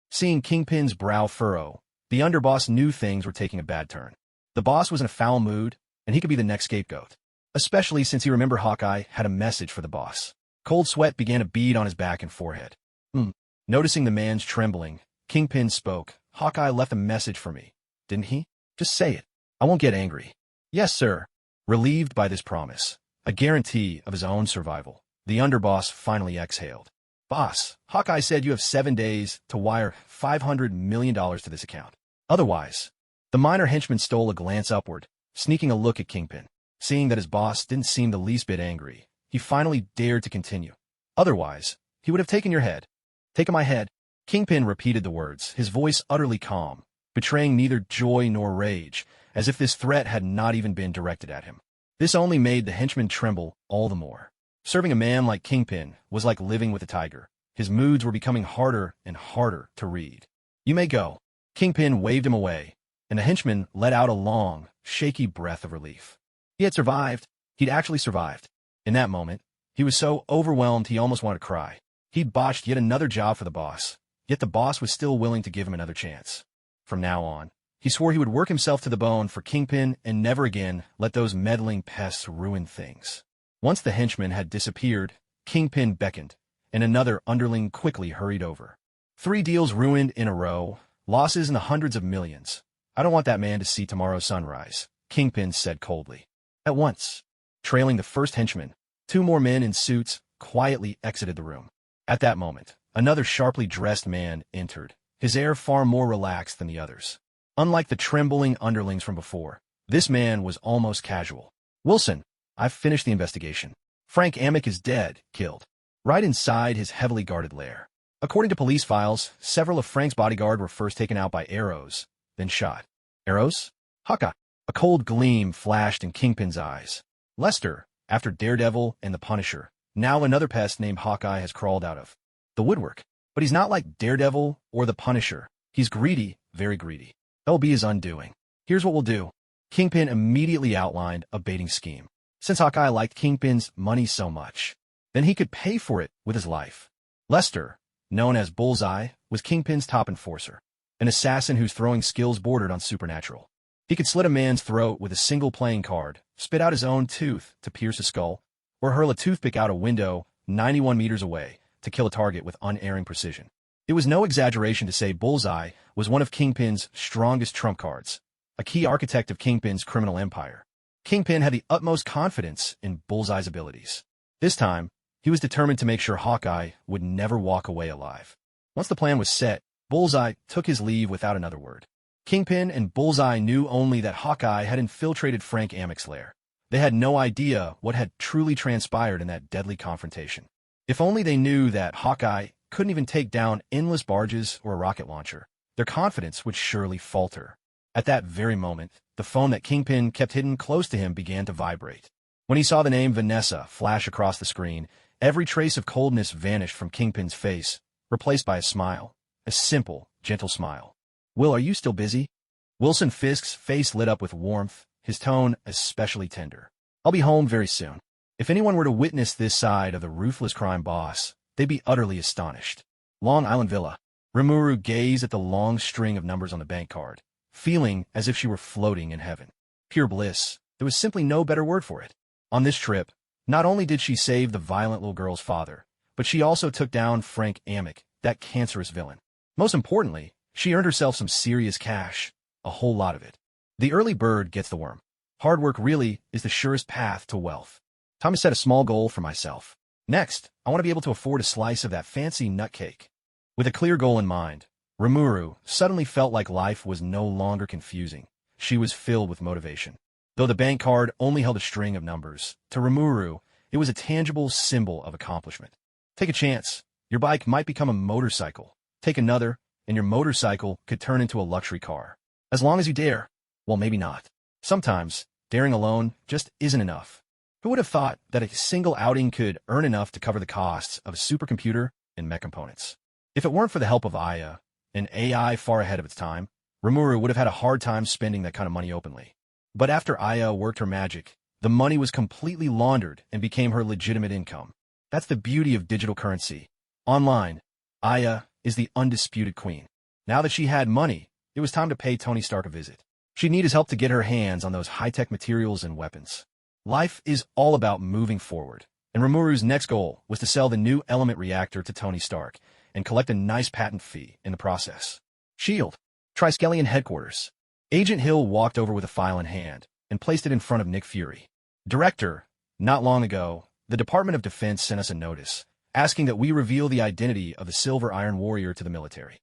Seeing Kingpin's brow furrow, the underboss knew things were taking a bad turn. The boss was in a foul mood, and he could be the next scapegoat. Especially since he remembered Hawkeye had a message for the boss. Cold sweat began to bead on his back and forehead. Noticing the man's trembling, Kingpin spoke. "Hawkeye left a message for me, didn't he? Just say it. I won't get angry." "Yes, sir." Relieved by this promise, a guarantee of his own survival, the underboss finally exhaled. Boss, Hawkeye said you have 7 days to wire $500 million to this account. Otherwise, the minor henchman stole a glance upward, sneaking a look at Kingpin. Seeing that his boss didn't seem the least bit angry, he finally dared to continue. Otherwise, he would have taken your head. Taken my head? Kingpin repeated the words, his voice utterly calm, betraying neither joy nor rage, as if this threat had not even been directed at him. This only made the henchman tremble all the more. Serving a man like Kingpin was like living with a tiger. His moods were becoming harder and harder to read. You may go. Kingpin waved him away, and the henchman let out a long, shaky breath of relief. He had survived. He'd actually survived. In that moment, he was so overwhelmed he almost wanted to cry. He'd botched yet another job for the boss, yet the boss was still willing to give him another chance. From now on, he swore he would work himself to the bone for Kingpin and never again let those meddling pests ruin things. Once the henchman had disappeared, Kingpin beckoned, and another underling quickly hurried over. 3 deals ruined in a row, losses in the hundreds of millions. I don't want that man to see tomorrow's sunrise, Kingpin said coldly. At once, trailing the first henchman, 2 more men in suits quietly exited the room. At that moment, another sharply dressed man entered, his air far more relaxed than the others. Unlike the trembling underlings from before, this man was almost casual. Wilson, I've finished the investigation. Frank Amick is dead, killed, right inside his heavily guarded lair. According to police files, several of Frank's bodyguard were first taken out by arrows, then shot. Arrows? Hawkeye. A cold gleam flashed in Kingpin's eyes. Lester, after Daredevil and the Punisher, now another pest named Hawkeye has crawled out of the woodwork. But he's not like Daredevil or the Punisher. He's greedy, very greedy. That'll be his undoing. Here's what we'll do. Kingpin immediately outlined a baiting scheme. Since Hawkeye liked Kingpin's money so much, then he could pay for it with his life. Lester, known as Bullseye, was Kingpin's top enforcer, an assassin whose throwing skills bordered on supernatural. He could slit a man's throat with a single playing card, spit out his own tooth to pierce his skull, or hurl a toothpick out a window 91 meters away to kill a target with unerring precision. It was no exaggeration to say Bullseye was one of Kingpin's strongest trump cards, a key architect of Kingpin's criminal empire. Kingpin had the utmost confidence in Bullseye's abilities. This time, he was determined to make sure Hawkeye would never walk away alive. Once the plan was set, Bullseye took his leave without another word. Kingpin and Bullseye knew only that Hawkeye had infiltrated Frank Amick's lair. They had no idea what had truly transpired in that deadly confrontation. If only they knew that Hawkeye couldn't even take down endless barges or a rocket launcher, their confidence would surely falter. At that very moment, the phone that Kingpin kept hidden close to him began to vibrate. When he saw the name Vanessa flash across the screen, every trace of coldness vanished from Kingpin's face, replaced by a smile, a simple, gentle smile. Will, are you still busy? Wilson Fisk's face lit up with warmth, his tone especially tender. I'll be home very soon. If anyone were to witness this side of the ruthless crime boss, they'd be utterly astonished. Long Island Villa. Rimuru gazed at the long string of numbers on the bank card, feeling as if she were floating in heaven. Pure bliss. There was simply no better word for it. On this trip, not only did she save the violent little girl's father, but she also took down Frank Amick, that cancerous villain. Most importantly, she earned herself some serious cash, a whole lot of it. The early bird gets the worm. Hard work really is the surest path to wealth. Time to set a small goal for myself. Next, I want to be able to afford a slice of that fancy nut cake. With a clear goal in mind, Remuru suddenly felt like life was no longer confusing. She was filled with motivation. Though the bank card only held a string of numbers, to Remuru, it was a tangible symbol of accomplishment. Take a chance. Your bike might become a motorcycle. Take another, and your motorcycle could turn into a luxury car. As long as you dare. Well, maybe not. Sometimes, daring alone just isn't enough. Who would have thought that a single outing could earn enough to cover the costs of a supercomputer and mech components? If it weren't for the help of Aya, an AI far ahead of its time, Rimuru would have had a hard time spending that kind of money openly. But after Aya worked her magic, the money was completely laundered and became her legitimate income. That's the beauty of digital currency. Online, Aya is the undisputed queen. Now that she had money, it was time to pay Tony Stark a visit. She'd need his help to get her hands on those high-tech materials and weapons. Life is all about moving forward, and Rimuru's next goal was to sell the new element reactor to Tony Stark and collect a nice patent fee in the process. Shield. Triskelion headquarters. Agent Hill walked over with a file in hand and placed it in front of Nick Fury. Director, not long ago, the Department of Defense sent us a notice asking that we reveal the identity of the Silver Iron Warrior to the military.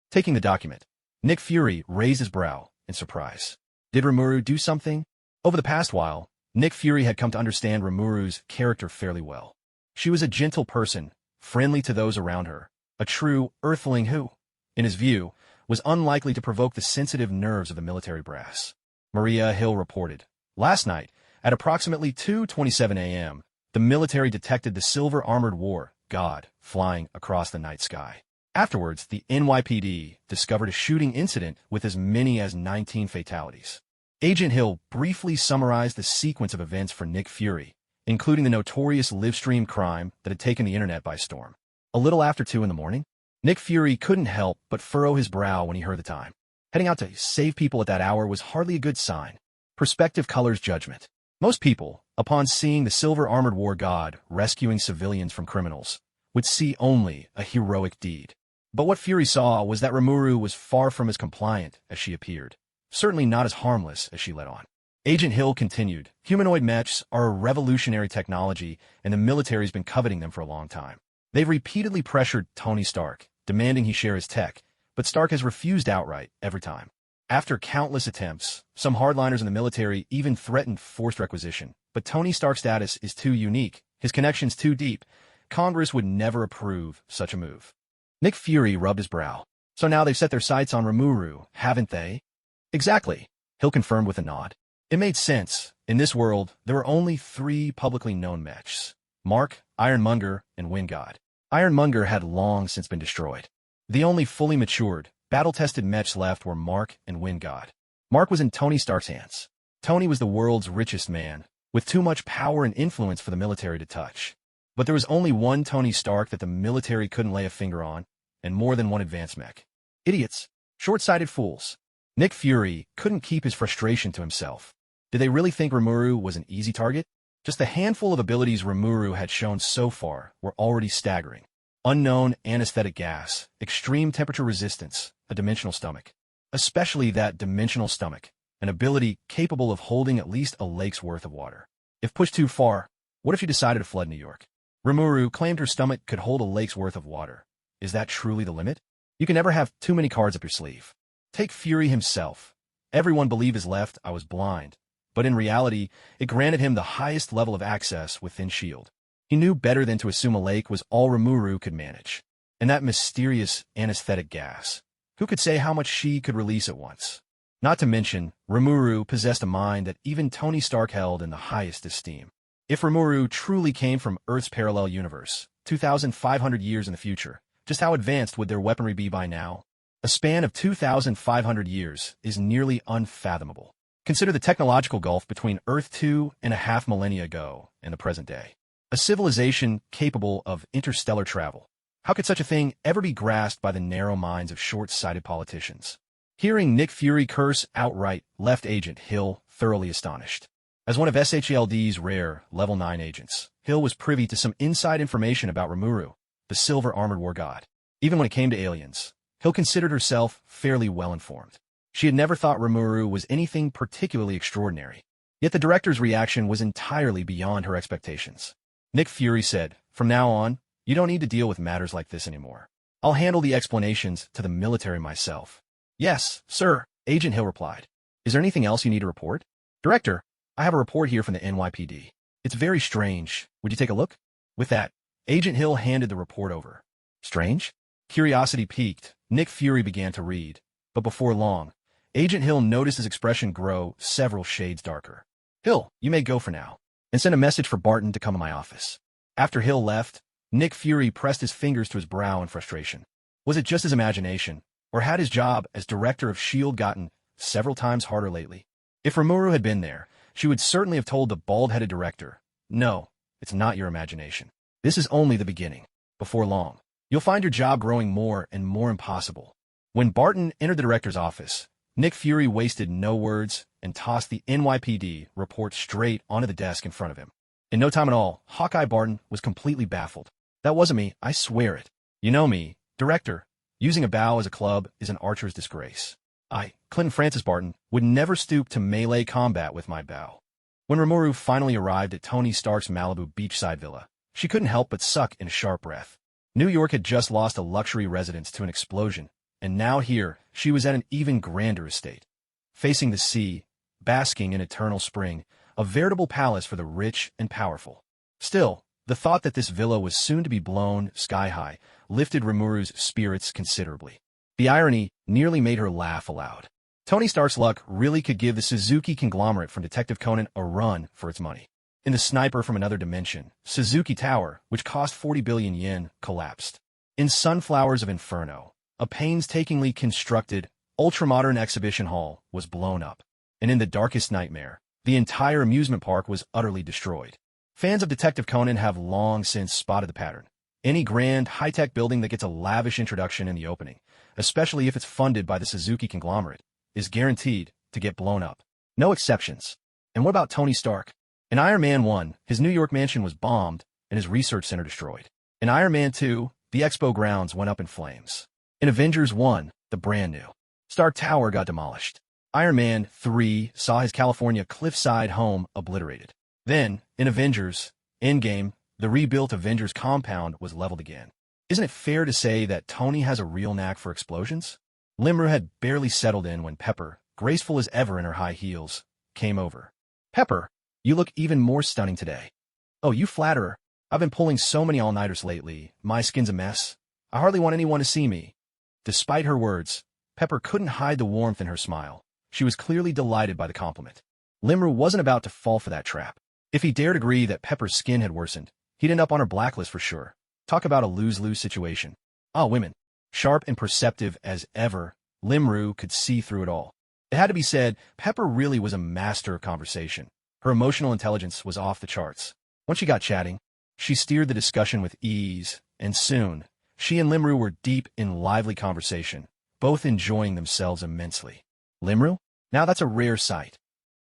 Taking the document, Nick Fury raised his brow in surprise. Did Rimuru do something? Over the past while, Nick Fury had come to understand Rimuru's character fairly well. She was a gentle person, friendly to those around her, a true earthling who, in his view, was unlikely to provoke the sensitive nerves of the military brass. Maria Hill reported, "Last night, at approximately 2:27 a.m., the military detected the Silver Armored War God flying across the night sky. Afterwards, the NYPD discovered a shooting incident with as many as 19 fatalities." Agent Hill briefly summarized the sequence of events for Nick Fury, including the notorious live-stream crime that had taken the internet by storm. A little after 2 in the morning, Nick Fury couldn't help but furrow his brow when he heard the time. Heading out to save people at that hour was hardly a good sign. Perspective colors judgment. Most people, upon seeing the Silver Armored War God rescuing civilians from criminals, would see only a heroic deed. But what Fury saw was that Remuru was far from as compliant as she appeared, certainly not as harmless as she let on. Agent Hill continued, "Humanoid mechs are a revolutionary technology, and the military's been coveting them for a long time. They've repeatedly pressured Tony Stark, demanding he share his tech, but Stark has refused outright every time. After countless attempts, some hardliners in the military even threatened forced requisition, but Tony Stark's status is too unique, his connections too deep. Congress would never approve such a move." Nick Fury rubbed his brow. "So now they've set their sights on Rimuru, haven't they?" "Exactly," Hill confirmed with a nod. It made sense. In this world, there were only 3 publicly known mechs: Mark, Ironmonger, and Wingod. Ironmonger had long since been destroyed. The only fully matured, battle-tested mechs left were Mark and Wingod. Mark was in Tony Stark's hands. Tony was the world's richest man, with too much power and influence for the military to touch. But there was only one Tony Stark that the military couldn't lay a finger on, and more than one advanced mech. Idiots. Short-sighted fools. Nick Fury couldn't keep his frustration to himself. Did they really think Remuru was an easy target? Just the handful of abilities Remuru had shown so far were already staggering. Unknown anesthetic gas, extreme temperature resistance, a dimensional stomach. Especially that dimensional stomach, an ability capable of holding at least a lake's worth of water. If pushed too far, what if she decided to flood New York? Remuru claimed her stomach could hold a lake's worth of water. Is that truly the limit? You can never have too many cards up your sleeve. Take Fury himself. Everyone believed his left eye was blind, but in reality, it granted him the highest level of access within S.H.I.E.L.D. He knew better than to assume a lake was all Rimuru could manage. And that mysterious anesthetic gas. Who could say how much she could release at once? Not to mention, Rimuru possessed a mind that even Tony Stark held in the highest esteem. If Rimuru truly came from Earth's parallel universe, 2,500 years in the future, just how advanced would their weaponry be by now? A span of 2,500 years is nearly unfathomable. Consider the technological gulf between Earth 2.5 millennia ago and the present day. A civilization capable of interstellar travel. How could such a thing ever be grasped by the narrow minds of short-sighted politicians? Hearing Nick Fury curse outright left Agent Hill thoroughly astonished. As one of SHLD's rare Level 9 agents, Hill was privy to some inside information about Remuru, the Silver Armored War God. Even when it came to aliens, Hill considered herself fairly well-informed. She had never thought Remuru was anything particularly extraordinary. Yet the director's reaction was entirely beyond her expectations. Nick Fury said, "From now on, you don't need to deal with matters like this anymore. I'll handle the explanations to the military myself." "Yes, sir," Agent Hill replied. "Is there anything else you need to report?" "Director, I have a report here from the NYPD. It's very strange. Would you take a look?" With that, Agent Hill handed the report over. Strange? Curiosity piqued, Nick Fury began to read. But before long, Agent Hill noticed his expression grow several shades darker. "Hill, you may go for now, and send a message for Barton to come to my office." After Hill left, Nick Fury pressed his fingers to his brow in frustration. Was it just his imagination, or had his job as director of S.H.I.E.L.D. gotten several times harder lately? If Ramuru had been there, she would certainly have told the bald-headed director, "No, it's not your imagination. This is only the beginning. Before long, you'll find your job growing more and more impossible." When Barton entered the director's office, Nick Fury wasted no words and tossed the NYPD report straight onto the desk in front of him. In no time at all, Hawkeye Barton was completely baffled. "That wasn't me, I swear it. You know me, Director. Using a bow as a club is an archer's disgrace. I, Clinton Francis Barton, would never stoop to melee combat with my bow." When Rimuru finally arrived at Tony Stark's Malibu beachside villa, She couldn't help but suck in a sharp breath. New York had just lost a luxury residence to an explosion, and now here she was at an even grander estate. Facing the sea, basking in eternal spring, a veritable palace for the rich and powerful. Still, the thought that this villa was soon to be blown sky-high lifted Rimuru's spirits considerably. The irony nearly made her laugh aloud. Tony Stark's luck really could give the Suzuki conglomerate from Detective Conan a run for its money. In the sniper from another dimension, Suzuki Tower, which cost 40 billion yen, collapsed. In Sunflowers of Inferno, a painstakingly constructed, ultramodern exhibition hall was blown up. And in The Darkest Nightmare, the entire amusement park was utterly destroyed. Fans of Detective Conan have long since spotted the pattern. Any grand, high-tech building that gets a lavish introduction in the opening, especially if it's funded by the Suzuki conglomerate, is guaranteed to get blown up. No exceptions. And what about Tony Stark? In Iron Man 1, his New York mansion was bombed and his research center destroyed. In Iron Man 2, the expo grounds went up in flames. In Avengers 1, the brand new Stark Tower got demolished. Iron Man 3 saw his California cliffside home obliterated. Then, in Avengers Endgame, the rebuilt Avengers compound was leveled again. Isn't it fair to say that Tony has a real knack for explosions? Rimuru had barely settled in when Pepper, graceful as ever in her high heels, came over. Pepper, you look even more stunning today. Oh, you flatterer. I've been pulling so many all-nighters lately. My skin's a mess. I hardly want anyone to see me. Despite her words, Pepper couldn't hide the warmth in her smile. She was clearly delighted by the compliment. Rimuru wasn't about to fall for that trap. If he dared agree that Pepper's skin had worsened, he'd end up on her blacklist for sure. Talk about a lose-lose situation. Women. Sharp and perceptive as ever, Rimuru could see through it all. It had to be said, Pepper really was a master of conversation. Her emotional intelligence was off the charts. Once she got chatting, she steered the discussion with ease, and soon, she and Rimuru were deep in lively conversation, both enjoying themselves immensely. Rimuru? Now that's a rare sight.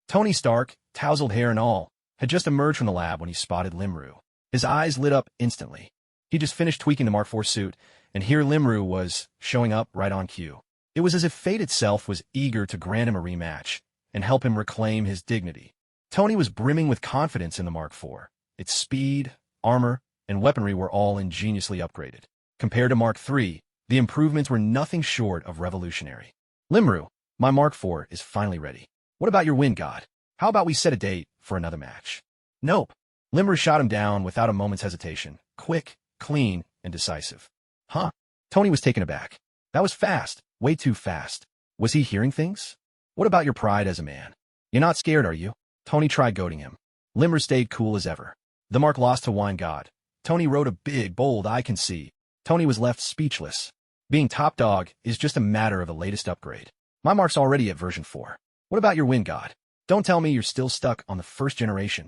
Tony Stark, tousled hair and all, had just emerged from the lab when he spotted Rimuru. His eyes lit up instantly. He just finished tweaking the Mark IV suit, and here Rimuru was showing up right on cue. It was as if fate itself was eager to grant him a rematch and help him reclaim his dignity. Tony was brimming with confidence in the Mark IV. Its speed, armor, and weaponry were all ingeniously upgraded. Compared to Mark III, the improvements were nothing short of revolutionary. Rimuru, my Mark IV is finally ready. What about your win, God? How about we set a date for another match? Nope. Rimuru shot him down without a moment's hesitation. Quick, clean, and decisive. Huh? Tony was taken aback. That was fast. Way too fast. Was he hearing things? What about your pride as a man? You're not scared, are you? Tony tried goading him. Rimuru stayed cool as ever. The Mark lost to Wine God. Tony wrote a big, bold I can see. Tony was left speechless. Being top dog is just a matter of the latest upgrade. My Mark's already at version 4. What about your win, God? Don't tell me you're still stuck on the first generation.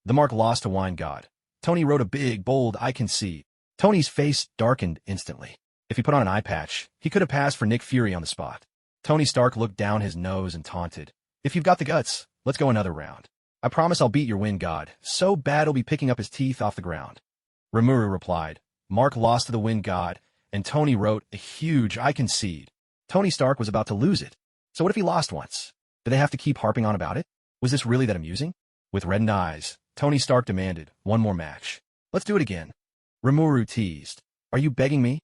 The Mark lost to Wine God. Tony wrote a big, bold I can see. Tony's face darkened instantly. If he put on an eye patch, he could have passed for Nick Fury on the spot. Tony Stark looked down his nose and taunted. If you've got the guts, let's go another round. I promise I'll beat your win, God. So bad he'll be picking up his teeth off the ground. Remuru replied. Mark lost to the Wind God, and Tony wrote a huge I concede. Tony Stark was about to lose it. So what if he lost once? Did they have to keep harping on about it? Was this really that amusing? With reddened eyes, Tony Stark demanded one more match. Let's do it again. Remuru teased. Are you begging me?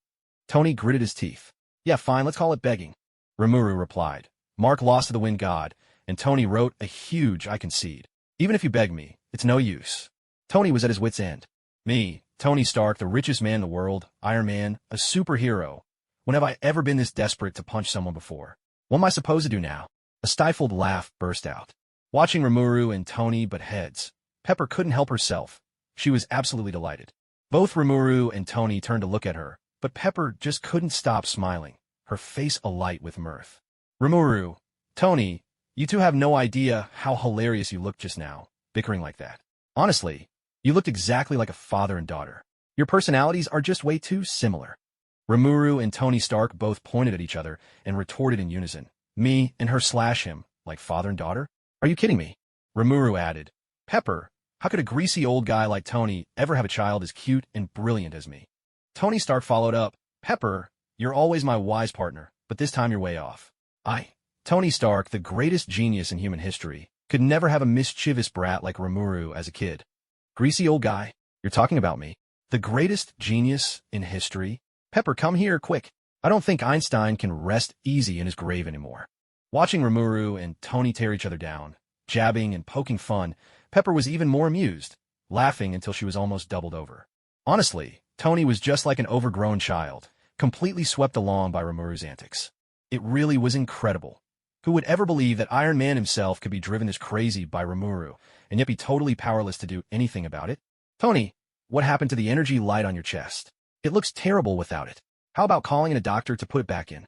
Tony gritted his teeth. Yeah, fine, let's call it begging. Remuru replied. Mark lost to the Wind God, and Tony wrote a huge I concede. Even if you beg me, it's no use. Tony was at his wit's end. Me, Tony Stark, the richest man in the world, Iron Man, a superhero. When have I ever been this desperate to punch someone before? What am I supposed to do now? A stifled laugh burst out. Watching Rimuru and Tony butt heads, Pepper couldn't help herself. She was absolutely delighted. Both Rimuru and Tony turned to look at her, but Pepper just couldn't stop smiling, her face alight with mirth. Rimuru, Tony, you two have no idea how hilarious you looked just now, bickering like that. Honestly, you looked exactly like a father and daughter. Your personalities are just way too similar. Rimuru and Tony Stark both pointed at each other and retorted in unison. Me and her slash him, like father and daughter? Are you kidding me? Rimuru added. Pepper, how could a greasy old guy like Tony ever have a child as cute and brilliant as me? Tony Stark followed up. Pepper, you're always my wise partner, but this time you're way off. Tony Stark, the greatest genius in human history, could never have a mischievous brat like Rimuru as a kid. Greasy old guy, you're talking about me. The greatest genius in history? Pepper, come here, quick. I don't think Einstein can rest easy in his grave anymore. Watching Rimuru and Tony tear each other down, jabbing and poking fun, Pepper was even more amused, laughing until she was almost doubled over. Honestly, Tony was just like an overgrown child, completely swept along by Rimuru's antics. It really was incredible. Who would ever believe that Iron Man himself could be driven this crazy by Rimuru, and yet be totally powerless to do anything about it? Tony, what happened to the energy light on your chest? It looks terrible without it. How about calling in a doctor to put it back in?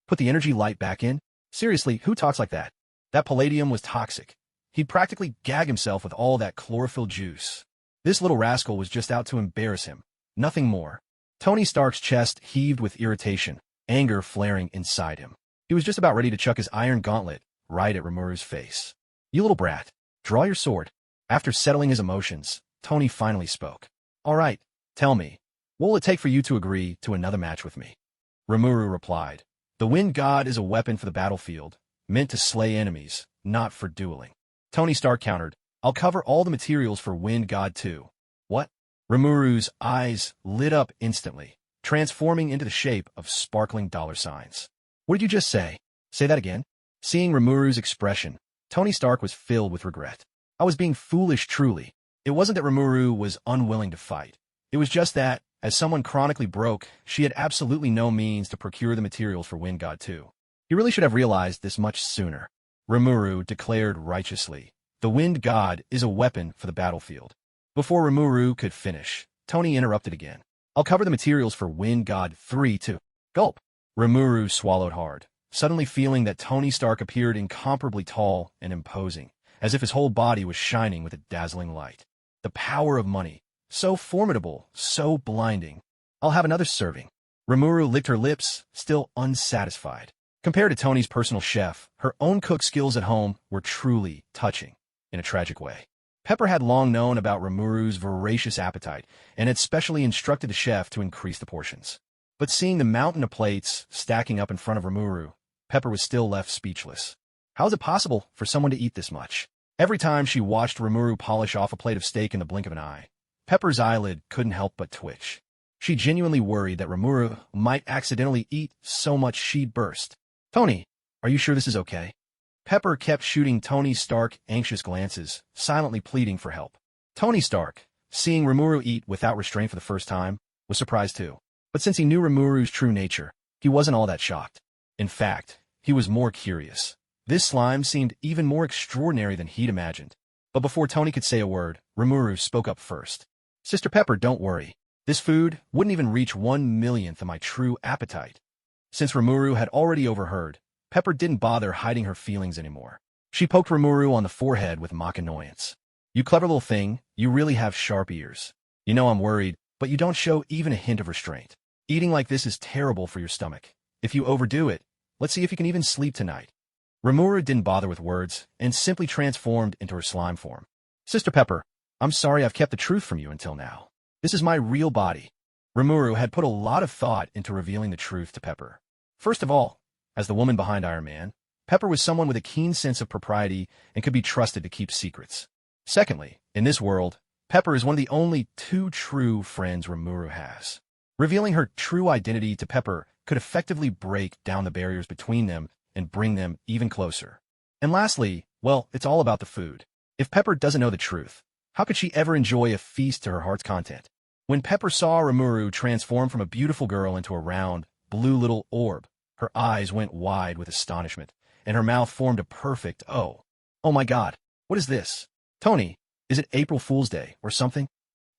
Put the energy light back in? Seriously, who talks like that? That palladium was toxic. He'd practically gag himself with all that chlorophyll juice. This little rascal was just out to embarrass him. Nothing more. Tony Stark's chest heaved with irritation, anger flaring inside him. He was just about ready to chuck his iron gauntlet right at Rimuru's face. You little brat, draw your sword. After settling his emotions, Tony finally spoke. All right, tell me, what will it take for you to agree to another match with me? Remuru replied, the wind god is a weapon for the battlefield, meant to slay enemies, not for dueling. Tony Stark countered, I'll cover all the materials for wind god too. What? Rimuru's eyes lit up instantly, transforming into the shape of sparkling dollar signs. What did you just say? Say that again. Seeing Rimuru's expression, Tony Stark was filled with regret. I was being foolish truly. It wasn't that Rimuru was unwilling to fight. It was just that, as someone chronically broke, she had absolutely no means to procure the materials for Wind God 2. He really should have realized this much sooner. Rimuru declared righteously, the Wind God is a weapon for the battlefield. Before Rimuru could finish, Tony interrupted again. I'll cover the materials for Wind God 3 too. Gulp. Rimuru swallowed hard, suddenly feeling that Tony Stark appeared incomparably tall and imposing, as if his whole body was shining with a dazzling light. The power of money. So formidable, so blinding. I'll have another serving. Rimuru licked her lips, still unsatisfied. Compared to Tony's personal chef, her own cook skills at home were truly touching, in a tragic way. Pepper had long known about Rimuru's voracious appetite, and had specially instructed the chef to increase the portions. But seeing the mountain of plates stacking up in front of Rimuru, Pepper was still left speechless. How is it possible for someone to eat this much? Every time she watched Rimuru polish off a plate of steak in the blink of an eye, Pepper's eyelid couldn't help but twitch. She genuinely worried that Remuru might accidentally eat so much she'd burst. Tony, are you sure this is okay? Pepper kept shooting Tony Stark anxious glances, silently pleading for help. Tony Stark, seeing Rimuru eat without restraint for the first time, was surprised too. But since he knew Rimuru's true nature, he wasn't all that shocked. In fact, he was more curious. This slime seemed even more extraordinary than he'd imagined. But before Tony could say a word, Rimuru spoke up first. Sister Pepper, don't worry. This food wouldn't even reach 1/1,000,000th of my true appetite. Since Rimuru had already overheard, Pepper didn't bother hiding her feelings anymore. She poked Rimuru on the forehead with mock annoyance. You clever little thing, you really have sharp ears. You know I'm worried, but you don't show even a hint of restraint. Eating like this is terrible for your stomach. If you overdo it, let's see if you can even sleep tonight. Remuru didn't bother with words and simply transformed into her slime form. Sister Pepper, I'm sorry I've kept the truth from you until now. This is my real body. Remuru had put a lot of thought into revealing the truth to Pepper. First of all, as the woman behind Iron Man, Pepper was someone with a keen sense of propriety and could be trusted to keep secrets. Secondly, in this world, Pepper is one of the only two true friends Remuru has. Revealing her true identity to Pepper could effectively break down the barriers between them and bring them even closer. And lastly, well, it's all about the food. If Pepper doesn't know the truth, how could she ever enjoy a feast to her heart's content? When Pepper saw Remuru transform from a beautiful girl into a round, blue little orb, her eyes went wide with astonishment, and her mouth formed a perfect O. Oh my God, what is this? Tony, is it April Fool's Day or something?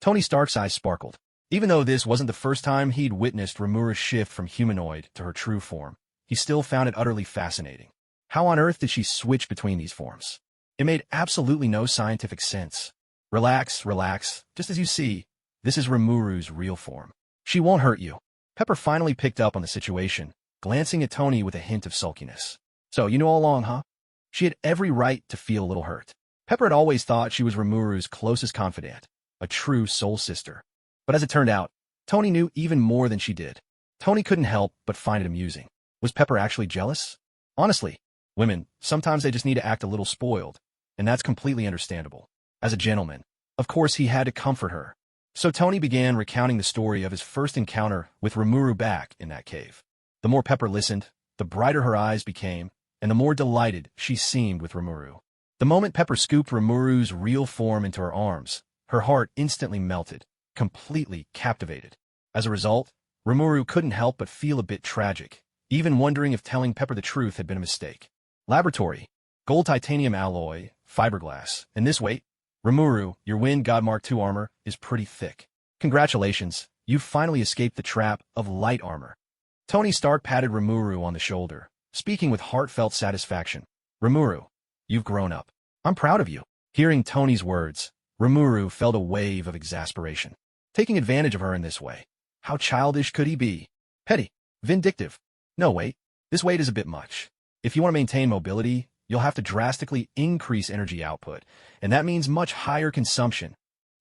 Tony Stark's eyes sparkled. Even though this wasn't the first time he'd witnessed Remuru's shift from humanoid to her true form, he still found it utterly fascinating. How on earth did she switch between these forms? It made absolutely no scientific sense. Relax, relax. Just as you see, this is Remuru's real form. She won't hurt you. Pepper finally picked up on the situation, glancing at Tony with a hint of sulkiness. So, you know all along, huh? She had every right to feel a little hurt. Pepper had always thought she was Remuru's closest confidant, a true soul sister. But as it turned out, Tony knew even more than she did. Tony couldn't help but find it amusing. Was Pepper actually jealous? Honestly, women, sometimes they just need to act a little spoiled, and that's completely understandable. As a gentleman, of course he had to comfort her. So Tony began recounting the story of his first encounter with Rimuru back in that cave. The more Pepper listened, the brighter her eyes became, and the more delighted she seemed with Rimuru. The moment Pepper scooped Rimuru's real form into her arms, her heart instantly melted, completely captivated. As a result, Rimuru couldn't help but feel a bit tragic, even wondering if telling Pepper the truth had been a mistake. Laboratory, gold titanium alloy, fiberglass, and this weight? Remuru, your Wind God Mark II armor is pretty thick. Congratulations, you've finally escaped the trap of light armor. Tony Stark patted Remuru on the shoulder, speaking with heartfelt satisfaction. Remuru, you've grown up. I'm proud of you. Hearing Tony's words, Remuru felt a wave of exasperation. Taking advantage of her in this way. How childish could he be? Petty. Vindictive. No, wait. This weight is a bit much. If you want to maintain mobility, you'll have to drastically increase energy output, and that means much higher consumption.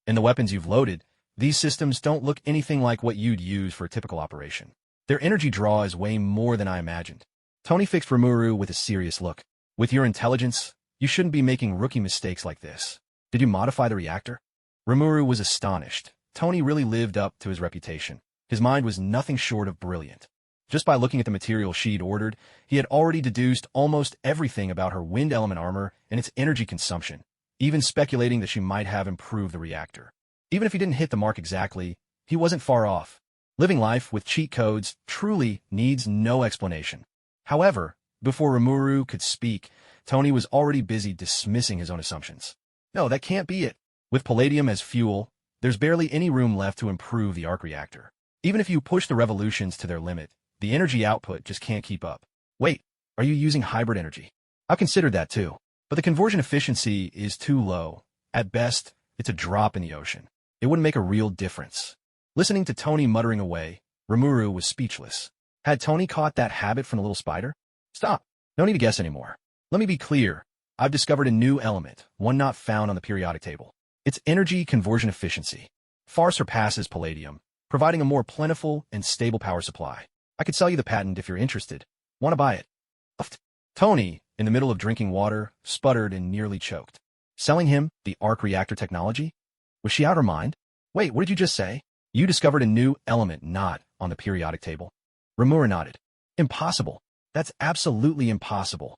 In the weapons you've loaded, these systems don't look anything like what you'd use for a typical operation. Their energy draw is way more than I imagined. Tony fixed Rimuru with a serious look. With your intelligence, you shouldn't be making rookie mistakes like this. Did you modify the reactor? Rimuru was astonished. Tony really lived up to his reputation. His mind was nothing short of brilliant. Just by looking at the material she'd ordered, he had already deduced almost everything about her wind element armor and its energy consumption, even speculating that she might have improved the reactor. Even if he didn't hit the mark exactly, he wasn't far off. Living life with cheat codes truly needs no explanation. However, before Rimuru could speak, Tony was already busy dismissing his own assumptions. No, that can't be it. With palladium as fuel, there's barely any room left to improve the arc reactor. Even if you push the revolutions to their limit, the energy output just can't keep up. Wait, are you using hybrid energy? I've considered that too, but the conversion efficiency is too low. At best, it's a drop in the ocean. It wouldn't make a real difference. Listening to Tony muttering away, Rimuru was speechless. Had Tony caught that habit from the little spider? Stop. No need to guess anymore. Let me be clear. I've discovered a new element, one not found on the periodic table. Its energy conversion efficiency far surpasses palladium, providing a more plentiful and stable power supply. I could sell you the patent if you're interested. Want to buy it? Uffed. Tony, in the middle of drinking water, sputtered and nearly choked. Selling him the arc reactor technology? Was she out of her mind? Wait, what did you just say? You discovered a new element not on the periodic table. Remuru nodded. Impossible. That's absolutely impossible.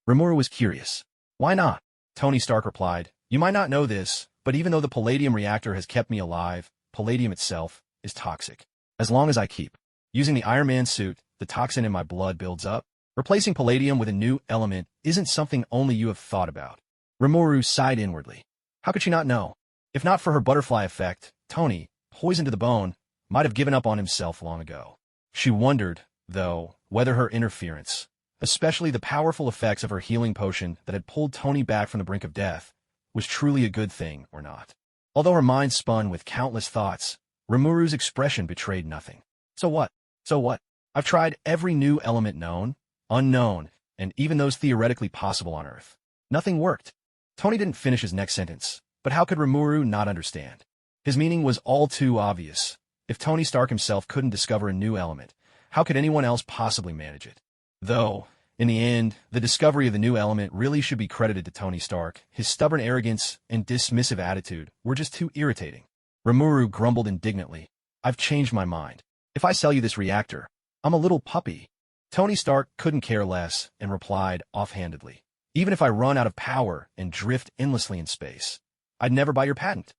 Remuru was curious. Why not? Tony Stark replied, you might not know this, but even though the palladium reactor has kept me alive, palladium itself is toxic. As long as I keep using the Iron Man suit, the toxin in my blood builds up. Replacing palladium with a new element isn't something only you have thought about. Rimuru sighed inwardly. How could she not know? If not for her butterfly effect, Tony, poisoned to the bone, might have given up on himself long ago. She wondered, though, whether her interference, especially the powerful effects of her healing potion that had pulled Tony back from the brink of death, was truly a good thing or not. Although her mind spun with countless thoughts, Rimuru's expression betrayed nothing. So what? So what? I've tried every new element known, unknown, and even those theoretically possible on Earth. Nothing worked. Tony didn't finish his next sentence, but how could Rimuru not understand? His meaning was all too obvious. If Tony Stark himself couldn't discover a new element, how could anyone else possibly manage it? Though, in the end, the discovery of the new element really should be credited to Tony Stark. His stubborn arrogance and dismissive attitude were just too irritating. Remuru grumbled indignantly. I've changed my mind. If I sell you this reactor, I'm a little puppy. Tony Stark couldn't care less and replied offhandedly. Even if I run out of power and drift endlessly in space, I'd never buy your patent.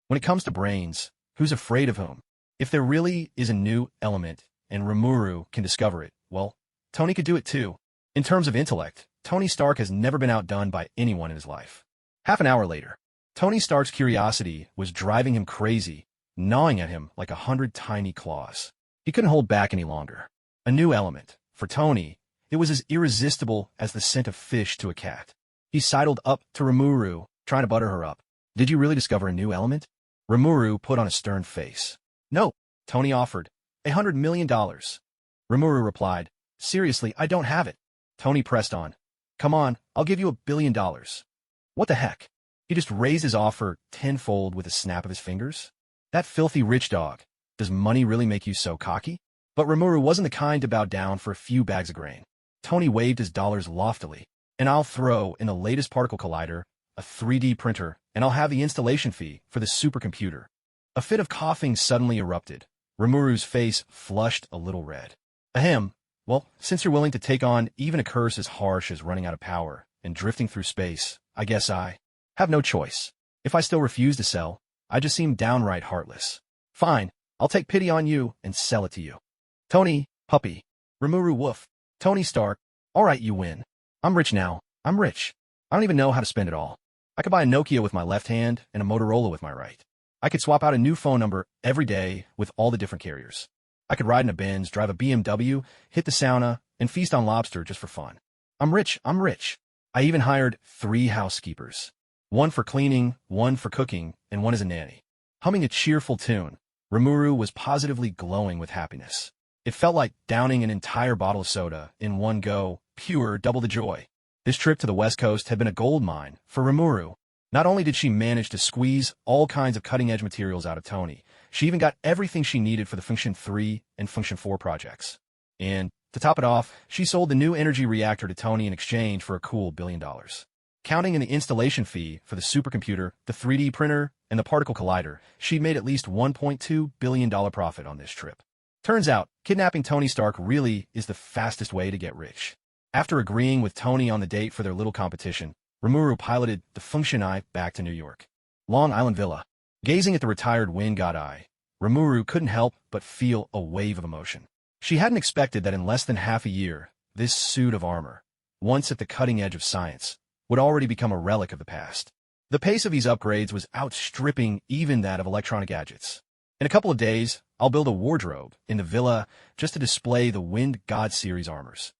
When it comes to brains, who's afraid of whom? If there really is a new element and Rimuru can discover it, well, Tony could do it too. In terms of intellect, Tony Stark has never been outdone by anyone in his life. Half an hour later, Tony Stark's curiosity was driving him crazy, gnawing at him like 100 tiny claws. He couldn't hold back any longer. A new element. For Tony, it was as irresistible as the scent of fish to a cat. He sidled up to Rimuru, trying to butter her up. Did you really discover a new element? Rimuru put on a stern face. No, Tony offered. $100 million. Rimuru replied, seriously, I don't have it. Tony pressed on. Come on, I'll give you $1 billion. What the heck? He just raised his offer tenfold with a snap of his fingers? That filthy rich dog. Does money really make you so cocky? But Rimuru wasn't the kind to bow down for a few bags of grain. Tony waved his dollars loftily. And I'll throw in the latest particle collider, a 3D printer, and I'll have the installation fee for the supercomputer. A fit of coughing suddenly erupted. Rimuru's face flushed a little red. Ahem. Well, since you're willing to take on even a curse as harsh as running out of power and drifting through space, I guess I have no choice. If I still refuse to sell, I just seem downright heartless. Fine, I'll take pity on you and sell it to you. Tony, puppy. Rimuru woof. Tony Stark. All right, you win. I'm rich now. I'm rich. I don't even know how to spend it all. I could buy a Nokia with my left hand and a Motorola with my right. I could swap out a new phone number every day with all the different carriers. I could ride in a Benz, drive a BMW, hit the sauna, and feast on lobster just for fun. I'm rich. I'm rich. I even hired 3 housekeepers. 1 for cleaning, 1 for cooking, and 1 as a nanny. Humming a cheerful tune, Remuru was positively glowing with happiness. It felt like downing an entire bottle of soda in one go, pure double the joy. This trip to the West Coast had been a gold mine for Remuru. Not only did she manage to squeeze all kinds of cutting-edge materials out of Tony, she even got everything she needed for the Function 3 and Function 4 projects. And, to top it off, she sold the new energy reactor to Tony in exchange for a cool $1 billion. Counting in the installation fee for the supercomputer, the 3D printer, and the particle collider, she'd made at least $1.2 billion profit on this trip. Turns out, kidnapping Tony Stark really is the fastest way to get rich. After agreeing with Tony on the date for their little competition, Remuru piloted the Function Eye back to New York. Long Island Villa. Gazing at the retired wind god Eye, Remuru couldn't help but feel a wave of emotion. She hadn't expected that in less than half a year, this suit of armor, once at the cutting edge of science, would already become a relic of the past. The pace of these upgrades was outstripping even that of electronic gadgets. In a couple of days, I'll build a wardrobe in the villa just to display the Wind God series armors.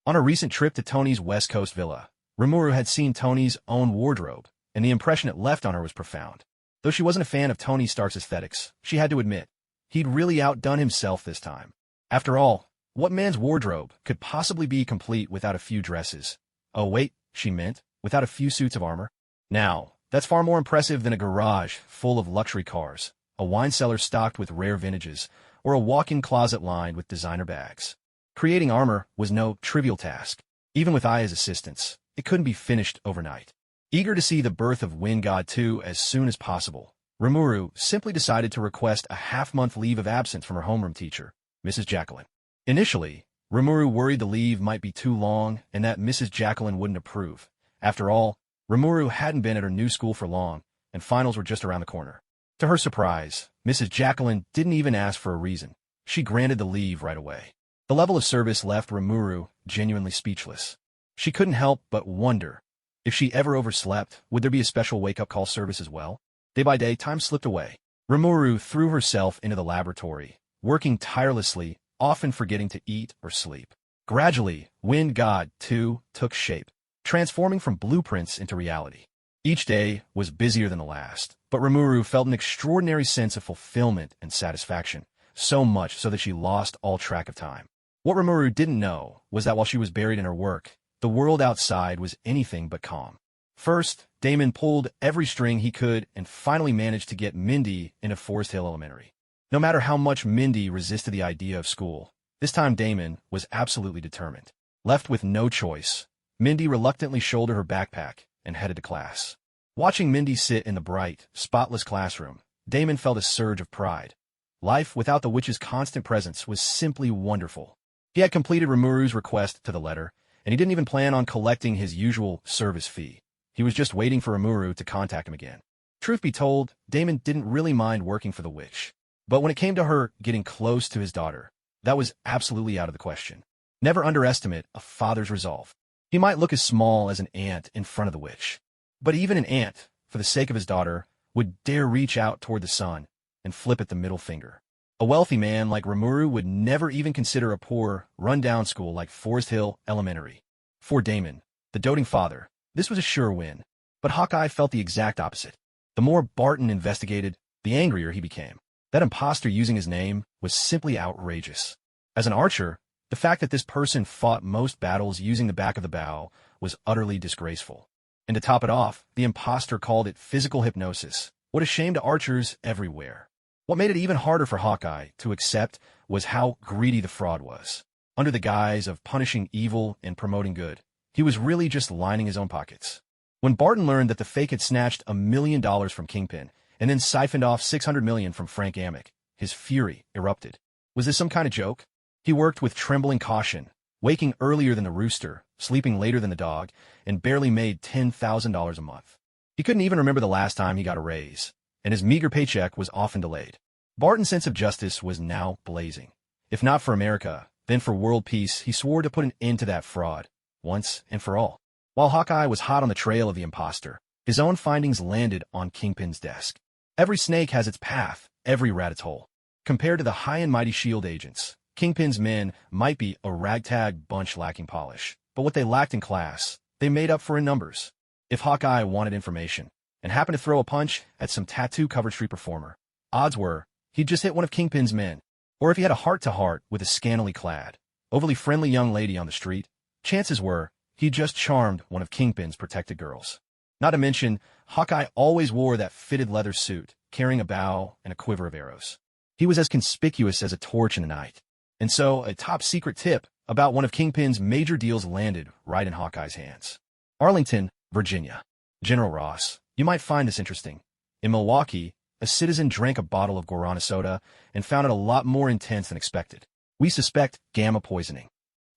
On a recent trip to Tony's West Coast villa, Rimuru had seen Tony's own wardrobe, and the impression it left on her was profound. Though she wasn't a fan of Tony Stark's aesthetics, she had to admit, he'd really outdone himself this time. After all, what man's wardrobe could possibly be complete without a few dresses? Oh wait, she meant, without a few suits of armor? Now, that's far more impressive than a garage full of luxury cars, a wine cellar stocked with rare vintages, or a walk-in closet lined with designer bags. Creating armor was no trivial task. Even with Aya's assistance, it couldn't be finished overnight. Eager to see the birth of Wind God 2 as soon as possible, Remuru simply decided to request a half-month leave of absence from her homeroom teacher, Mrs. Jacqueline. Initially, Remuru worried the leave might be too long and that Mrs. Jacqueline wouldn't approve. After all, Remuru hadn't been at her new school for long, and finals were just around the corner. To her surprise, Mrs. Jacqueline didn't even ask for a reason. She granted the leave right away. The level of service left Remuru genuinely speechless. She couldn't help but wonder, if she ever overslept, would there be a special wake-up call service as well? Day by day, time slipped away. Remuru threw herself into the laboratory, working tirelessly, often forgetting to eat or sleep. Gradually, Wind God 2 took shape, transforming from blueprints into reality. Each day was busier than the last, but Remuru felt an extraordinary sense of fulfillment and satisfaction, so much so that she lost all track of time. What Remuru didn't know was that while she was buried in her work, the world outside was anything but calm. First, Damon pulled every string he could and finally managed to get Mindy into Forest Hill Elementary. No matter how much Mindy resisted the idea of school, this time Damon was absolutely determined. Left with no choice, Mindy reluctantly shouldered her backpack and headed to class. Watching Mindy sit in the bright, spotless classroom, Damon felt a surge of pride. Life without the witch's constant presence was simply wonderful. He had completed Rimuru's request to the letter, and he didn't even plan on collecting his usual service fee. He was just waiting for Rimuru to contact him again. Truth be told, Damon didn't really mind working for the witch. But when it came to her getting close to his daughter, that was absolutely out of the question. Never underestimate a father's resolve. He might look as small as an ant in front of the witch, but even an ant, for the sake of his daughter, would dare reach out toward the sun and flip at the middle finger. A wealthy man like Remuru would never even consider a poor, run-down school like Forest Hill Elementary. For Damon, the doting father, this was a sure win. But Hawkeye felt the exact opposite. The more Barton investigated, the angrier he became. That imposter using his name was simply outrageous. As an archer, the fact that this person fought most battles using the back of the bow was utterly disgraceful. And to top it off, the imposter called it physical hypnosis. What a shame to archers everywhere. What made it even harder for Hawkeye to accept was how greedy the fraud was. Under the guise of punishing evil and promoting good, he was really just lining his own pockets. When Barton learned that the fake had snatched $1 million from Kingpin and then siphoned off 600 million from Frank Amick. His fury erupted. Was this some kind of joke? He worked with trembling caution, waking earlier than the rooster, sleeping later than the dog, and barely made $10,000 a month. He couldn't even remember the last time he got a raise, and his meager paycheck was often delayed. Barton's sense of justice was now blazing. If not for America, then for world peace, he swore to put an end to that fraud, once and for all. While Hawkeye was hot on the trail of the imposter, his own findings landed on Kingpin's desk. Every snake has its path, every rat its hole. Compared to the high and mighty S.H.I.E.L.D. agents, Kingpin's men might be a ragtag bunch lacking polish, but what they lacked in class, they made up for in numbers. If Hawkeye wanted information, and happened to throw a punch at some tattoo-covered street performer, odds were he'd just hit one of Kingpin's men. Or if he had a heart-to-heart with a scantily clad, overly friendly young lady on the street, chances were he'd just charmed one of Kingpin's protected girls. Not to mention, Hawkeye always wore that fitted leather suit, carrying a bow and a quiver of arrows. He was as conspicuous as a torch in the night. And so, a top-secret tip about one of Kingpin's major deals landed right in Hawkeye's hands. Arlington, Virginia. General Ross, you might find this interesting. In Milwaukee, a citizen drank a bottle of guarana soda and found it a lot more intense than expected. We suspect gamma poisoning.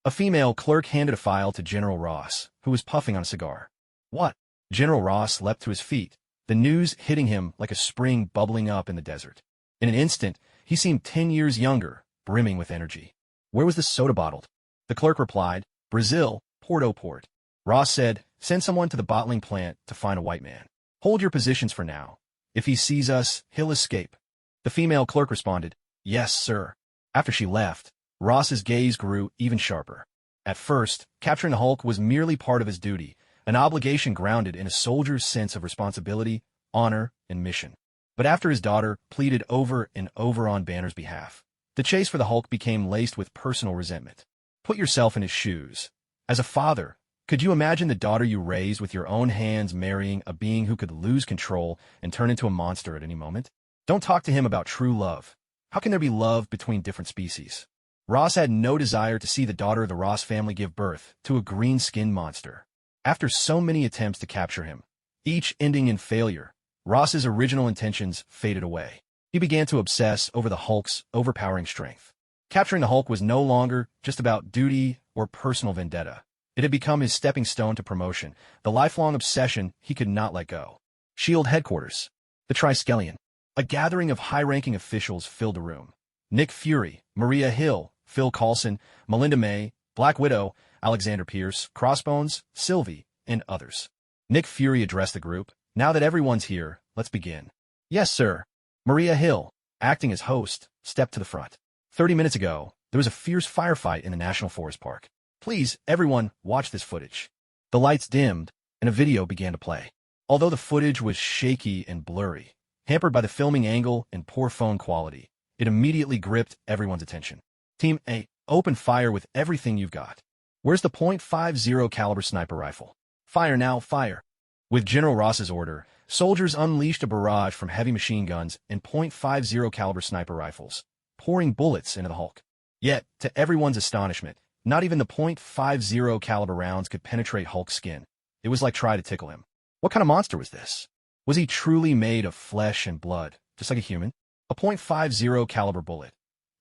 A female clerk handed a file to General Ross, who was puffing on a cigar. What? General Ross leapt to his feet, the news hitting him like a spring bubbling up in the desert. In an instant, he seemed 10 years younger, brimming with energy. Where was the soda bottled? The clerk replied, Brazil, Port. Ross said, send someone to the bottling plant to find a white man. Hold your positions for now. If he sees us, he'll escape. The female clerk responded, yes, sir. After she left, Ross's gaze grew even sharper. At first, capturing the Hulk was merely part of his duty, an obligation grounded in a soldier's sense of responsibility, honor, and mission. But after his daughter pleaded over and over on Banner's behalf, the chase for the Hulk became laced with personal resentment. Put yourself in his shoes. As a father, could you imagine the daughter you raised with your own hands marrying a being who could lose control and turn into a monster at any moment? Don't talk to him about true love. How can there be love between different species? Ross had no desire to see the daughter of the Ross family give birth to a green-skinned monster. After so many attempts to capture him, each ending in failure, Ross's original intentions faded away. He began to obsess over the Hulk's overpowering strength. Capturing the Hulk was no longer just about duty or personal vendetta. It had become his stepping stone to promotion, the lifelong obsession he could not let go. S.H.I.E.L.D. headquarters. The Triskelion. A gathering of high-ranking officials filled the room. Nick Fury, Maria Hill, Phil Coulson, Melinda May, Black Widow, Alexander Pierce, Crossbones, Sylvie, and others. Nick Fury addressed the group. Now that everyone's here, let's begin. Yes, sir. Maria Hill, acting as host, stepped to the front. 30 minutes ago, there was a fierce firefight in the National Forest Park. Please, everyone, watch this footage. The lights dimmed, and a video began to play. Although the footage was shaky and blurry, hampered by the filming angle and poor phone quality, it immediately gripped everyone's attention. Team A, open fire with everything you've got. Where's the .50 caliber sniper rifle? Fire now, fire. With General Ross's order, soldiers unleashed a barrage from heavy machine guns and .50 caliber sniper rifles, pouring bullets into the Hulk. Yet, to everyone's astonishment, not even the .50 caliber rounds could penetrate Hulk's skin. It was like trying to tickle him. What kind of monster was this? Was he truly made of flesh and blood, just like a human? A .50 caliber bullet,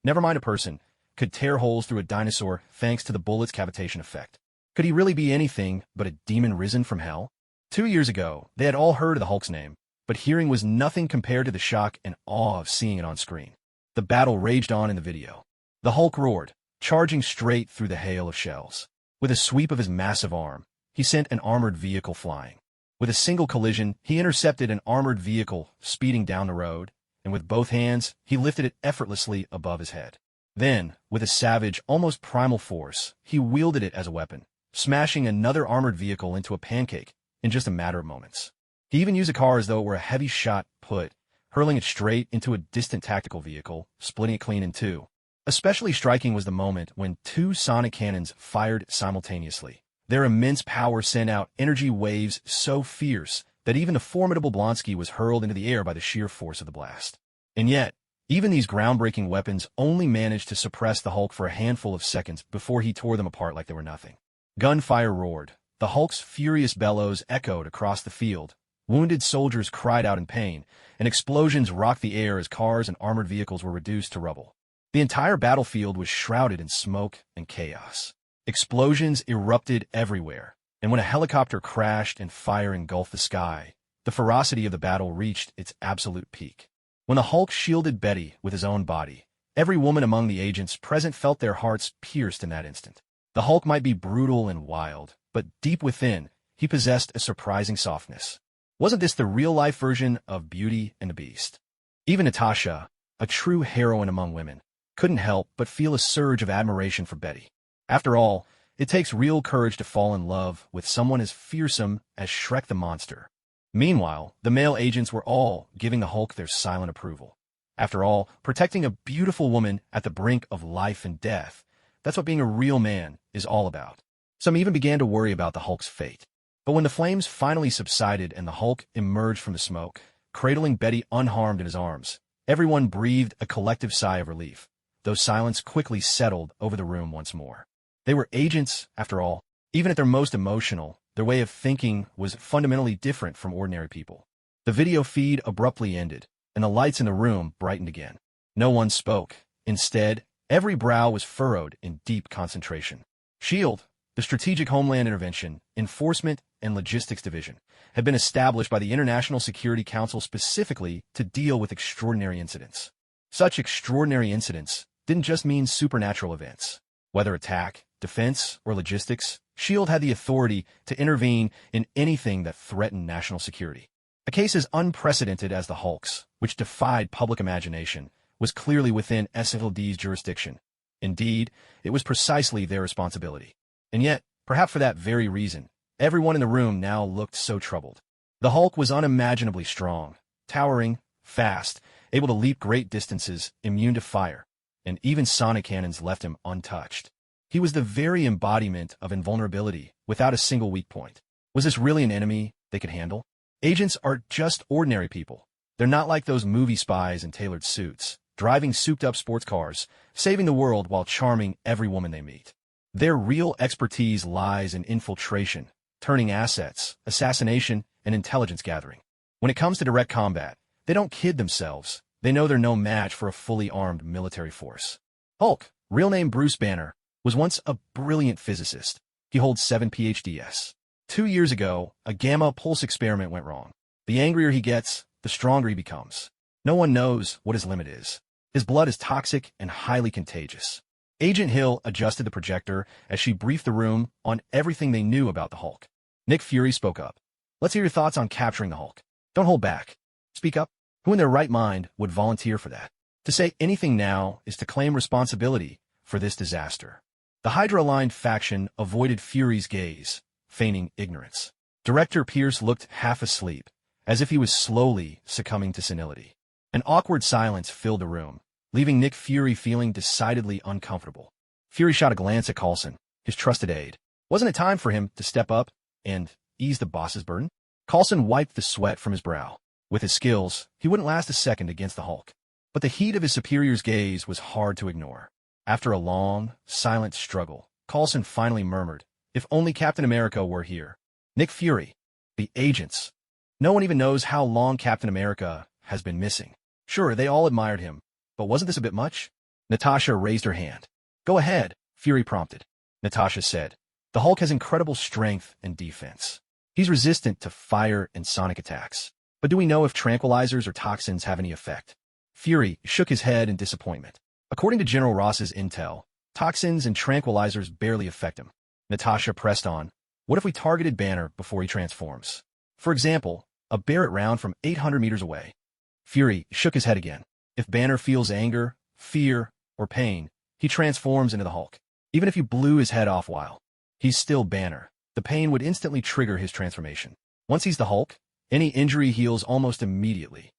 never mind a person, could tear holes through a dinosaur thanks to the bullet's cavitation effect. Could he really be anything but a demon risen from hell? 2 years ago, they had all heard of the Hulk's name, but hearing was nothing compared to the shock and awe of seeing it on screen. The battle raged on in the video. The Hulk roared, charging straight through the hail of shells. With a sweep of his massive arm, he sent an armored vehicle flying. With a single collision, he intercepted an armored vehicle speeding down the road, and with both hands, he lifted it effortlessly above his head. Then, with a savage, almost primal force, he wielded it as a weapon, smashing another armored vehicle into a pancake in just a matter of moments. He even used a car as though it were a heavy shot put, hurling it straight into a distant tactical vehicle, splitting it clean in two. Especially striking was the moment when two sonic cannons fired simultaneously. Their immense power sent out energy waves so fierce that even the formidable Blonsky was hurled into the air by the sheer force of the blast. And yet, even these groundbreaking weapons only managed to suppress the Hulk for a handful of seconds before he tore them apart like they were nothing. Gunfire roared. The Hulk's furious bellows echoed across the field, Wounded soldiers cried out in pain, and explosions rocked the air as cars and armored vehicles were reduced to rubble. The entire battlefield was shrouded in smoke and chaos. Explosions erupted everywhere, and when a helicopter crashed and fire engulfed the sky, the ferocity of the battle reached its absolute peak. When the Hulk shielded Betty with his own body, every woman among the agents present felt their hearts pierced in that instant. The Hulk might be brutal and wild, but deep within, he possessed a surprising softness. Wasn't this the real-life version of Beauty and the Beast? Even Natasha, a true heroine among women, couldn't help but feel a surge of admiration for Betty. After all, it takes real courage to fall in love with someone as fearsome as Shrek the Monster. Meanwhile, the male agents were all giving the Hulk their silent approval. After all, protecting a beautiful woman at the brink of life and death, that's what being a real man is all about. Some even began to worry about the Hulk's fate. But when the flames finally subsided and the Hulk emerged from the smoke, cradling Betty unharmed in his arms, everyone breathed a collective sigh of relief, though silence quickly settled over the room once more. They were agents, after all. Even at their most emotional, their way of thinking was fundamentally different from ordinary people. The video feed abruptly ended, and the lights in the room brightened again. No one spoke. Instead, every brow was furrowed in deep concentration. SHIELD, the Strategic Homeland Intervention, Enforcement, and Logistics Division, had been established by the International Security Council specifically to deal with extraordinary incidents. Such extraordinary incidents didn't just mean supernatural events. Whether attack, defense, or logistics, SHIELD had the authority to intervene in anything that threatened national security. A case as unprecedented as the Hulk's, which defied public imagination, was clearly within SLD's jurisdiction. Indeed, it was precisely their responsibility. And yet, perhaps for that very reason, everyone in the room now looked so troubled. The Hulk was unimaginably strong, towering, fast, able to leap great distances, immune to fire, and even sonic cannons left him untouched. He was the very embodiment of invulnerability, without a single weak point. Was this really an enemy they could handle? Agents are just ordinary people. They're not like those movie spies in tailored suits, driving souped-up sports cars, saving the world while charming every woman they meet. Their real expertise lies in infiltration, turning assets, assassination, and intelligence gathering. When it comes to direct combat, they don't kid themselves. They know they're no match for a fully armed military force. Hulk, real name Bruce Banner, was once a brilliant physicist. He holds 7 PhDs. 2 years ago, a gamma pulse experiment went wrong. The angrier he gets, the stronger he becomes. No one knows what his limit is. His blood is toxic and highly contagious. Agent Hill adjusted the projector as she briefed the room on everything they knew about the Hulk. Nick Fury spoke up. Let's hear your thoughts on capturing the Hulk. Don't hold back. Speak up. Who in their right mind would volunteer for that? To say anything now is to claim responsibility for this disaster. The Hydra-aligned faction avoided Fury's gaze, feigning ignorance. Director Pierce looked half asleep, as if he was slowly succumbing to senility. An awkward silence filled the room, leaving Nick Fury feeling decidedly uncomfortable. Fury shot a glance at Coulson, his trusted aide. Wasn't it time for him to step up and ease the boss's burden? Coulson wiped the sweat from his brow. With his skills, he wouldn't last a second against the Hulk. But the heat of his superior's gaze was hard to ignore. After a long, silent struggle, Coulson finally murmured, "If only Captain America were here." Nick Fury, the agents. No one even knows how long Captain America has been missing. Sure, they all admired him, but wasn't this a bit much? Natasha raised her hand. "Go ahead," Fury prompted. Natasha said, "The Hulk has incredible strength and defense. He's resistant to fire and sonic attacks. But do we know if tranquilizers or toxins have any effect?" Fury shook his head in disappointment. According to General Ross's intel, toxins and tranquilizers barely affect him. Natasha pressed on. "What if we targeted Banner before he transforms? For example, a Barrett round from 800 meters away." Fury shook his head again. If Banner feels anger, fear, or pain, he transforms into the Hulk. Even if you blew his head off while he's still Banner, the pain would instantly trigger his transformation. Once he's the Hulk, any injury heals almost immediately.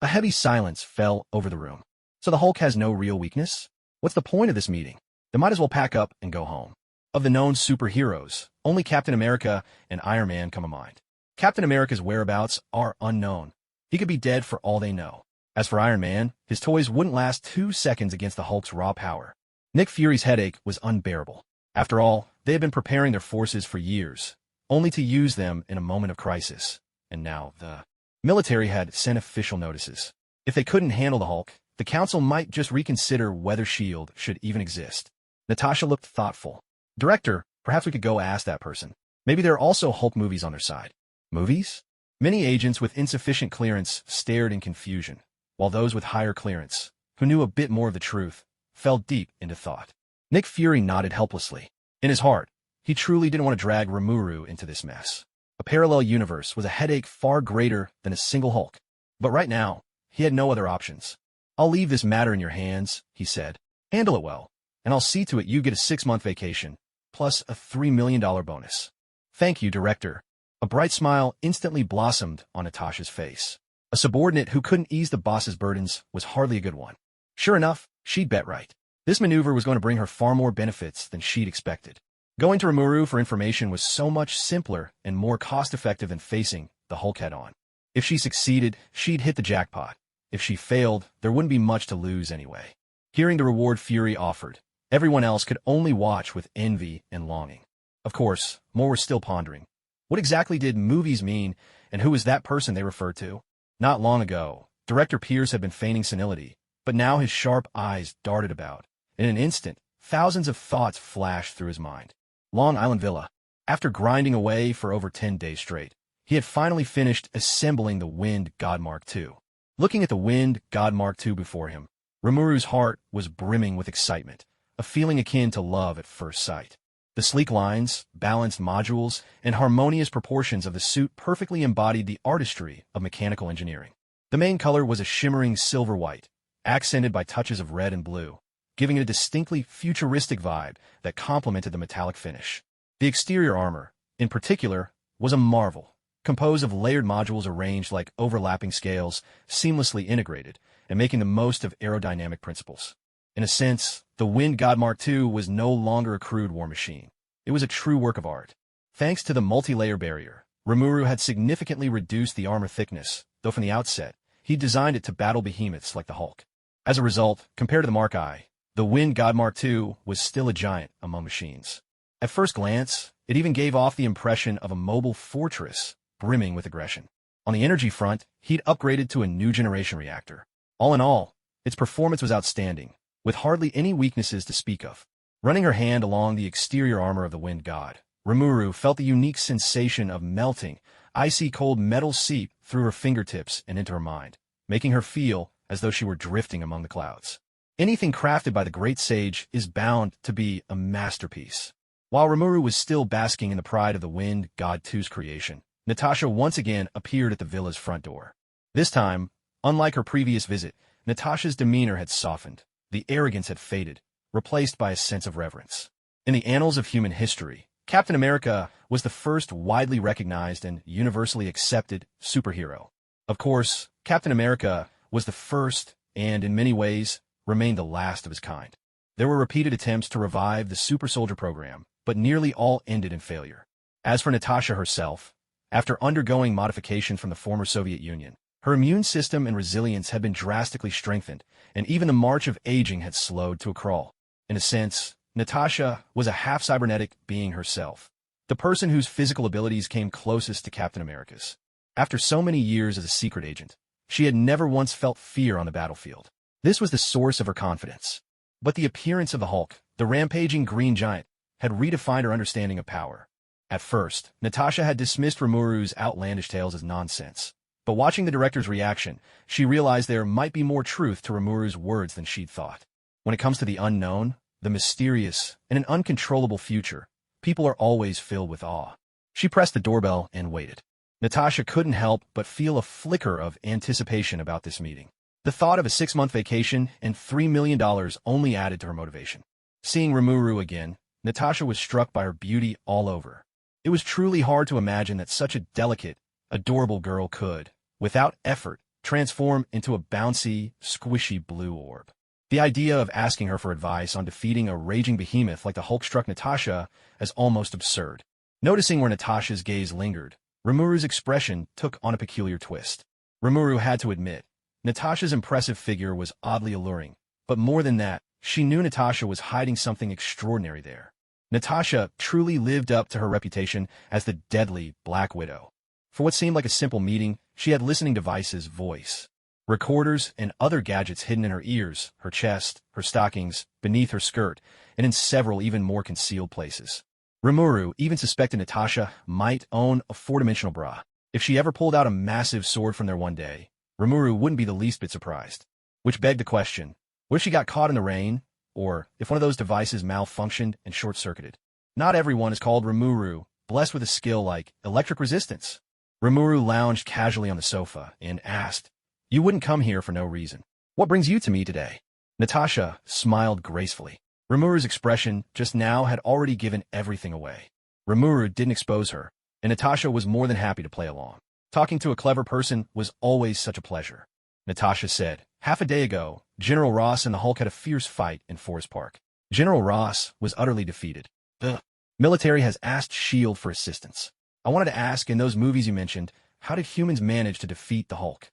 A heavy silence fell over the room. So the Hulk has no real weakness? What's the point of this meeting? They might as well pack up and go home. Of the known superheroes, only Captain America and Iron Man come to mind. Captain America's whereabouts are unknown. He could be dead for all they know. As for Iron Man, his toys wouldn't last 2 seconds against the Hulk's raw power. Nick Fury's headache was unbearable. After all, they had been preparing their forces for years, only to use them in a moment of crisis. And now the military had sent official notices. If they couldn't handle the Hulk, the council might just reconsider whether S.H.I.E.L.D. should even exist. Natasha looked thoughtful. Director, perhaps we could go ask that person. Maybe there are also Hulk movies on their side. Movies? Many agents with insufficient clearance stared in confusion, while those with higher clearance, who knew a bit more of the truth, fell deep into thought. Nick Fury nodded helplessly. In his heart, he truly didn't want to drag Rimuru into this mess. A parallel universe was a headache far greater than a single Hulk. But right now, he had no other options. I'll leave this matter in your hands, he said. Handle it well, and I'll see to it you get a 6-month vacation, plus a $3 million bonus. Thank you, Director. A bright smile instantly blossomed on Natasha's face. A subordinate who couldn't ease the boss's burdens was hardly a good one. Sure enough, she'd bet right. This maneuver was going to bring her far more benefits than she'd expected. Going to Remuru for information was so much simpler and more cost-effective than facing the Hulk head-on. If she succeeded, she'd hit the jackpot. If she failed, there wouldn't be much to lose anyway. Hearing the reward Fury offered, everyone else could only watch with envy and longing. Of course, more were still pondering. What exactly did movies mean, and who was that person they referred to? Not long ago, Director Pierce had been feigning senility, but now his sharp eyes darted about. In an instant, thousands of thoughts flashed through his mind. Long Island Villa. After grinding away for over 10 days straight, he had finally finished assembling the Wind God Mark II. Looking at the Wind God Mark II before him, Rimuru's heart was brimming with excitement, a feeling akin to love at first sight. The sleek lines, balanced modules, and harmonious proportions of the suit perfectly embodied the artistry of mechanical engineering. The main color was a shimmering silver white, accented by touches of red and blue, giving it a distinctly futuristic vibe that complemented the metallic finish. The exterior armor, in particular, was a marvel, composed of layered modules arranged like overlapping scales, seamlessly integrated, and making the most of aerodynamic principles. In a sense, the Wind God Mark II was no longer a crude war machine. It was a true work of art. Thanks to the multi-layer barrier, Remuru had significantly reduced the armor thickness, though from the outset, he designed it to battle behemoths like the Hulk. As a result, compared to the Mark I, the Wind God Mark II was still a giant among machines. At first glance, it even gave off the impression of a mobile fortress brimming with aggression. On the energy front, he'd upgraded to a new generation reactor. All in all, its performance was outstanding, with hardly any weaknesses to speak of. Running her hand along the exterior armor of the Wind God, Remuru felt the unique sensation of melting, icy-cold metal seep through her fingertips and into her mind, making her feel as though she were drifting among the clouds. Anything crafted by the great sage is bound to be a masterpiece. While Remuru was still basking in the pride of the Wind God II's creation, Natasha once again appeared at the villa's front door. This time, unlike her previous visit, Natasha's demeanor had softened. The arrogance had faded, replaced by a sense of reverence. In the annals of human history, Captain America was the first widely recognized and universally accepted superhero. Of course, Captain America was the first and, in many ways, remained the last of his kind. There were repeated attempts to revive the super soldier program, but nearly all ended in failure. As for Natasha herself, after undergoing modification from the former Soviet Union, her immune system and resilience had been drastically strengthened, and even the march of aging had slowed to a crawl. In a sense, Natasha was a half-cybernetic being herself, the person whose physical abilities came closest to Captain America's. After so many years as a secret agent, she had never once felt fear on the battlefield. This was the source of her confidence. But the appearance of the Hulk, the rampaging green giant, had redefined her understanding of power. At first, Natasha had dismissed Rimuru's outlandish tales as nonsense. But watching the director's reaction, she realized there might be more truth to Rimuru's words than she'd thought. When it comes to the unknown, the mysterious, and an uncontrollable future, people are always filled with awe. She pressed the doorbell and waited. Natasha couldn't help but feel a flicker of anticipation about this meeting. The thought of a 6-month vacation and $3 million only added to her motivation. Seeing Rimuru again, Natasha was struck by her beauty all over. It was truly hard to imagine that such a delicate, adorable girl could, without effort, transform into a bouncy, squishy blue orb. The idea of asking her for advice on defeating a raging behemoth like the Hulk struck Natasha as almost absurd. Noticing where Natasha's gaze lingered, Rimuru's expression took on a peculiar twist. Rimuru had to admit, Natasha's impressive figure was oddly alluring, but more than that, she knew Natasha was hiding something extraordinary there. Natasha truly lived up to her reputation as the deadly Black Widow. For what seemed like a simple meeting, she had listening devices, voice recorders, and other gadgets hidden in her ears, her chest, her stockings, beneath her skirt, and in several even more concealed places. Rimuru even suspected Natasha might own a four-dimensional bra. If she ever pulled out a massive sword from there one day, Rimuru wouldn't be the least bit surprised. Which begged the question, what if she got caught in the rain, or if one of those devices malfunctioned and short-circuited? Not everyone is called Rimuru, blessed with a skill like electric resistance. Rimuru lounged casually on the sofa and asked, "You wouldn't come here for no reason. What brings you to me today?" Natasha smiled gracefully. Rimuru's expression just now had already given everything away. Remuru didn't expose her, and Natasha was more than happy to play along. Talking to a clever person was always such a pleasure. Natasha said, "Half a day ago, General Ross and the Hulk had a fierce fight in Forest Park. General Ross was utterly defeated. The military has asked S.H.I.E.L.D. for assistance. I wanted to ask, in those movies you mentioned, how did humans manage to defeat the Hulk?"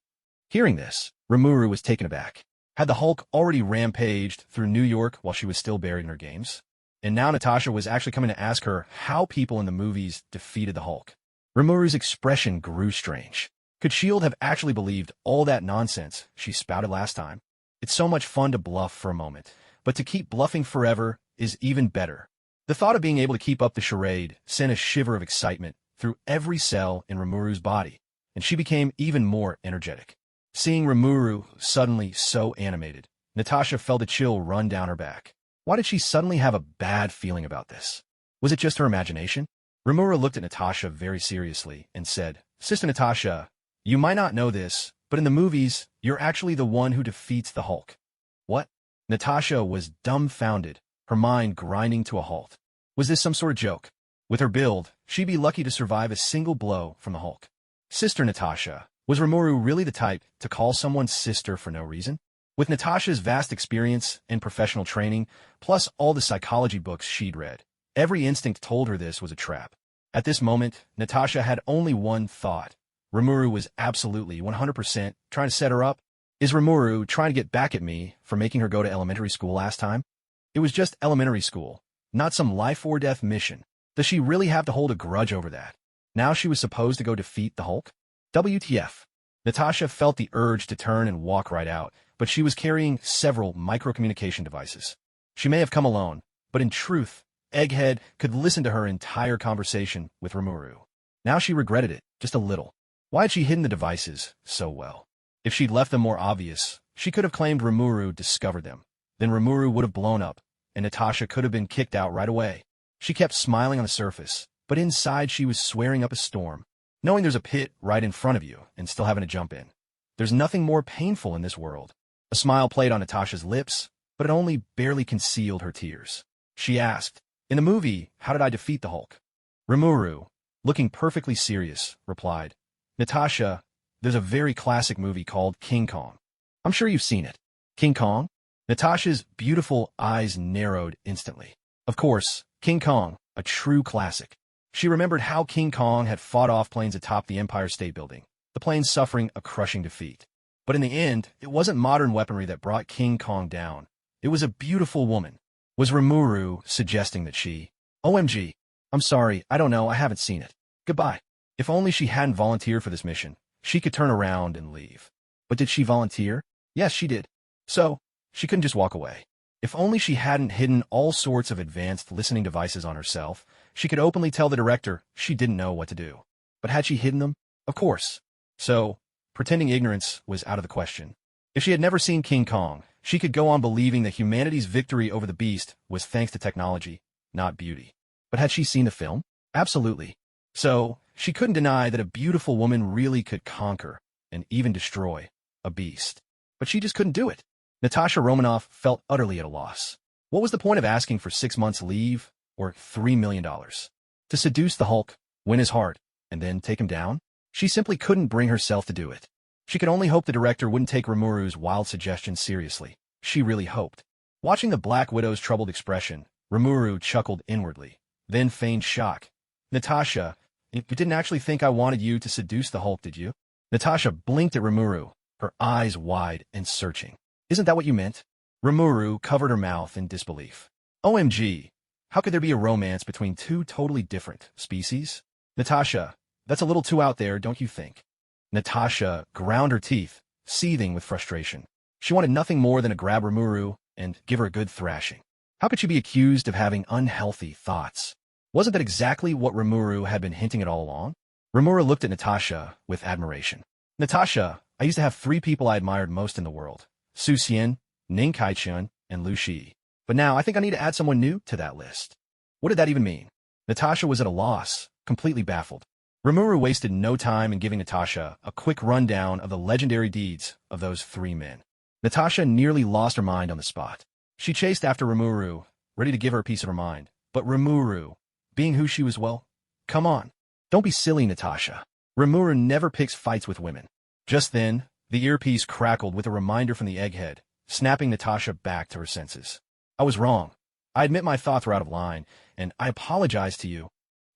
Hearing this, Rimuru was taken aback. Had the Hulk already rampaged through New York while she was still buried in her games? And now Natasha was actually coming to ask her how people in the movies defeated the Hulk. Rimuru's expression grew strange. Could S.H.I.E.L.D. have actually believed all that nonsense she spouted last time? It's so much fun to bluff for a moment, but to keep bluffing forever is even better. The thought of being able to keep up the charade sent a shiver of excitement through every cell in Rimuru's body, and she became even more energetic. Seeing Rimuru suddenly so animated, Natasha felt a chill run down her back. Why did she suddenly have a bad feeling about this? Was it just her imagination? Rimuru looked at Natasha very seriously and said, "Sister Natasha, you might not know this, but in the movies, you're actually the one who defeats the Hulk." What? Natasha was dumbfounded, her mind grinding to a halt. Was this some sort of joke? With her build, she'd be lucky to survive a single blow from the Hulk. Sister Natasha, was Rimuru really the type to call someone sister for no reason? With Natasha's vast experience and professional training, plus all the psychology books she'd read, every instinct told her this was a trap. At this moment, Natasha had only one thought. Rimuru was absolutely 100% trying to set her up. Is Rimuru trying to get back at me for making her go to elementary school last time? It was just elementary school, not some life-or-death mission. Does she really have to hold a grudge over that? Now she was supposed to go defeat the Hulk? WTF. Natasha felt the urge to turn and walk right out, but she was carrying several microcommunication devices. She may have come alone, but in truth, Egghead could listen to her entire conversation with Rimuru. Now she regretted it, just a little. Why had she hidden the devices so well? If she'd left them more obvious, she could have claimed Rimuru discovered them. Then Rimuru would have blown up, and Natasha could have been kicked out right away. She kept smiling on the surface, but inside she was swearing up a storm. Knowing there's a pit right in front of you and still having to jump in. There's nothing more painful in this world. A smile played on Natasha's lips, but it only barely concealed her tears. She asked, "In the movie, how did I defeat the Hulk?" Remuru, looking perfectly serious, replied, "Natasha, there's a very classic movie called King Kong. I'm sure you've seen it." King Kong? Natasha's beautiful eyes narrowed instantly. Of course, King Kong, a true classic. She remembered how King Kong had fought off planes atop the Empire State Building, the planes suffering a crushing defeat. But in the end, it wasn't modern weaponry that brought King Kong down. It was a beautiful woman. Was Remuru suggesting that she... OMG. I'm sorry, I don't know, I haven't seen it. Goodbye. If only she hadn't volunteered for this mission, she could turn around and leave. But did she volunteer? Yes, she did. So, she couldn't just walk away. If only she hadn't hidden all sorts of advanced listening devices on herself, she could openly tell the director she didn't know what to do. But had she hidden them? Of course. So, pretending ignorance was out of the question. If she had never seen King Kong, she could go on believing that humanity's victory over the beast was thanks to technology, not beauty. But had she seen the film? Absolutely. So, she couldn't deny that a beautiful woman really could conquer, and even destroy, a beast. But she just couldn't do it. Natasha Romanoff felt utterly at a loss. What was the point of asking for 6 months' leave, or $3 million? To seduce the Hulk, win his heart, and then take him down? She simply couldn't bring herself to do it. She could only hope the director wouldn't take Rimuru's wild suggestions seriously. She really hoped. Watching the Black Widow's troubled expression, Rimuru chuckled inwardly, then feigned shock. "Natasha, you didn't actually think I wanted you to seduce the Hulk, did you?" Natasha blinked at Rimuru, her eyes wide and searching. "Isn't that what you meant?" Rimuru covered her mouth in disbelief. OMG, how could there be a romance between two totally different species? Natasha, That's a little too out there, don't you think? Natasha ground her teeth, seething with frustration. She wanted nothing more than to grab Rimuru and give her a good thrashing. How could she be accused of having unhealthy thoughts? Wasn't that exactly what Rimuru had been hinting at all along? Remuru looked at Natasha with admiration. Natasha, I used to have 3 people I admired most in the world. Su Xian, Ning Kaichun, and Lu Shi. But now I think I need to add someone new to that list. What did that even mean? Natasha was at a loss, completely baffled. Rimuru wasted no time in giving Natasha a quick rundown of the legendary deeds of those 3 men. Natasha nearly lost her mind on the spot. She chased after Rimuru, ready to give her a piece of her mind. But Rimuru, being who she was, well, come on. Don't be silly, Natasha. Rimuru never picks fights with women. Just then, the earpiece crackled with a reminder from the egghead, snapping Natasha back to her senses. I was wrong. I admit my thoughts were out of line, and I apologize to you.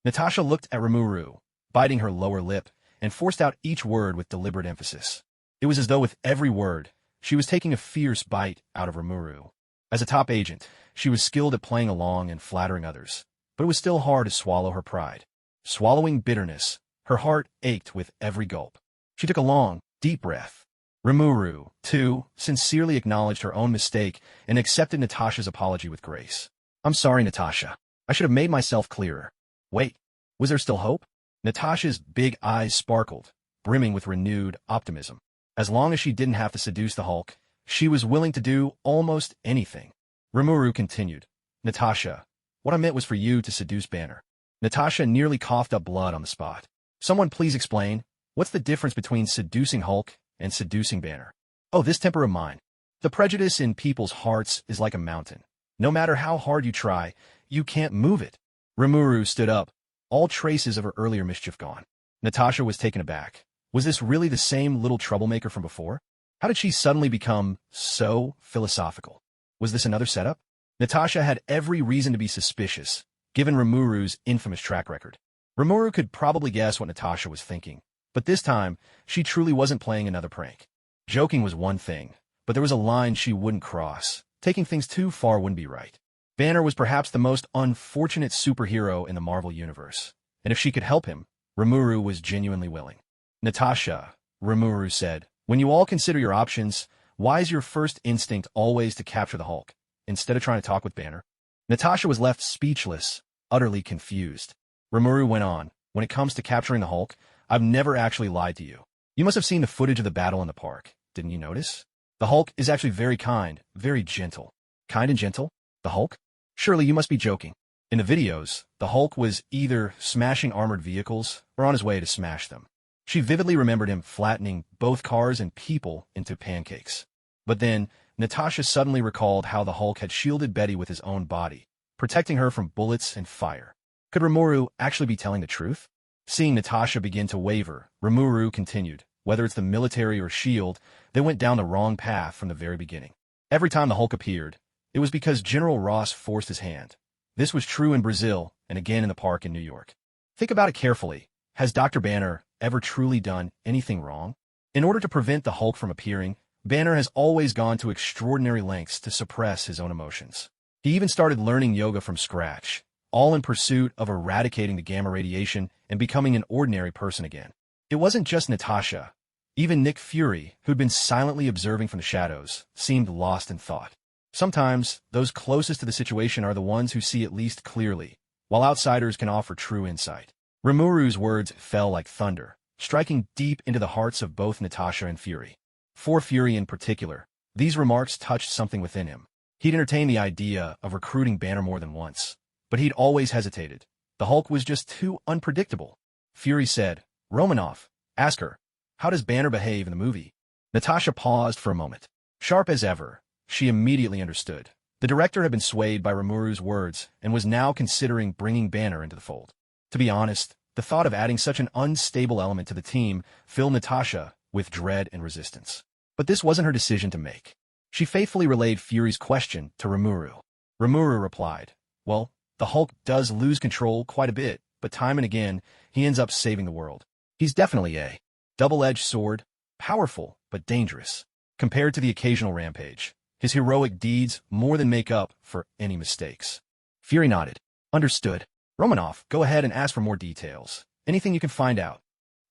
Natasha looked at Rimuru, biting her lower lip, and forced out each word with deliberate emphasis. It was as though with every word, she was taking a fierce bite out of Rimuru. As a top agent, she was skilled at playing along and flattering others, but it was still hard to swallow her pride. Swallowing bitterness, her heart ached with every gulp. She took a long, deep breath. Rimuru, too, sincerely acknowledged her own mistake and accepted Natasha's apology with grace. I'm sorry, Natasha. I should have made myself clearer. Wait, was there still hope? Natasha's big eyes sparkled, brimming with renewed optimism. As long as she didn't have to seduce the Hulk, she was willing to do almost anything. Rimuru continued. Natasha, what I meant was for you to seduce Banner. Natasha nearly coughed up blood on the spot. Someone please explain, what's the difference between seducing Hulk and seducing Banner? Oh, this temper of mine. The prejudice in people's hearts is like a mountain. No matter how hard you try, you can't move it. Remuru stood up, all traces of her earlier mischief gone. Natasha was taken aback. Was this really the same little troublemaker from before? How did she suddenly become so philosophical? Was this another setup? Natasha had every reason to be suspicious, given Rimuru's infamous track record. Rimuru could probably guess what Natasha was thinking, but this time, she truly wasn't playing another prank. Joking was one thing, but there was a line she wouldn't cross. Taking things too far wouldn't be right. Banner was perhaps the most unfortunate superhero in the Marvel Universe, and if she could help him, Rimuru was genuinely willing. Natasha, Rimuru said, when you all consider your options, why is your first instinct always to capture the Hulk, instead of trying to talk with Banner? Natasha was left speechless, utterly confused. Rimuru went on, when it comes to capturing the Hulk, I've never actually lied to you. You must have seen the footage of the battle in the park, didn't you notice? The Hulk is actually very kind, very gentle. Kind and gentle? The Hulk? Surely you must be joking. In the videos, the Hulk was either smashing armored vehicles or on his way to smash them. She vividly remembered him flattening both cars and people into pancakes. But then, Natasha suddenly recalled how the Hulk had shielded Betty with his own body, protecting her from bullets and fire. Could Rimuru actually be telling the truth? Seeing Natasha begin to waver, Rimuru continued, whether it's the military or S.H.I.E.L.D., they went down the wrong path from the very beginning. Every time the Hulk appeared, it was because General Ross forced his hand. This was true in Brazil and again in the park in New York. Think about it carefully. Has Dr. Banner ever truly done anything wrong? In order to prevent the Hulk from appearing, Banner has always gone to extraordinary lengths to suppress his own emotions. He even started learning yoga from scratch, all in pursuit of eradicating the gamma radiation and becoming an ordinary person again. It wasn't just Natasha. Even Nick Fury, who'd been silently observing from the shadows, seemed lost in thought. Sometimes, those closest to the situation are the ones who see at least clearly, while outsiders can offer true insight. Rimuru's words fell like thunder, striking deep into the hearts of both Natasha and Fury. For Fury in particular, these remarks touched something within him. He'd entertained the idea of recruiting Banner more than once, but he'd always hesitated. The Hulk was just too unpredictable. Fury said, Romanoff, ask her, how does Banner behave in the movie? Natasha paused for a moment. Sharp as ever, she immediately understood. The director had been swayed by Rimuru's words and was now considering bringing Banner into the fold. To be honest, the thought of adding such an unstable element to the team filled Natasha with dread and resistance. But this wasn't her decision to make. She faithfully relayed Fury's question to Rimuru. Rimuru replied, well, the Hulk does lose control quite a bit, but time and again, he ends up saving the world. He's definitely a double-edged sword, powerful but dangerous. Compared to the occasional rampage, his heroic deeds more than make up for any mistakes. Fury nodded. Understood. Romanoff, go ahead and ask for more details. Anything you can find out.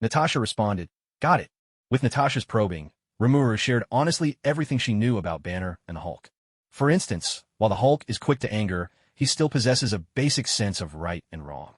Natasha responded, got it. With Natasha's probing, Rimuru shared honestly everything she knew about Banner and the Hulk. For instance, while the Hulk is quick to anger, he still possesses a basic sense of right and wrong.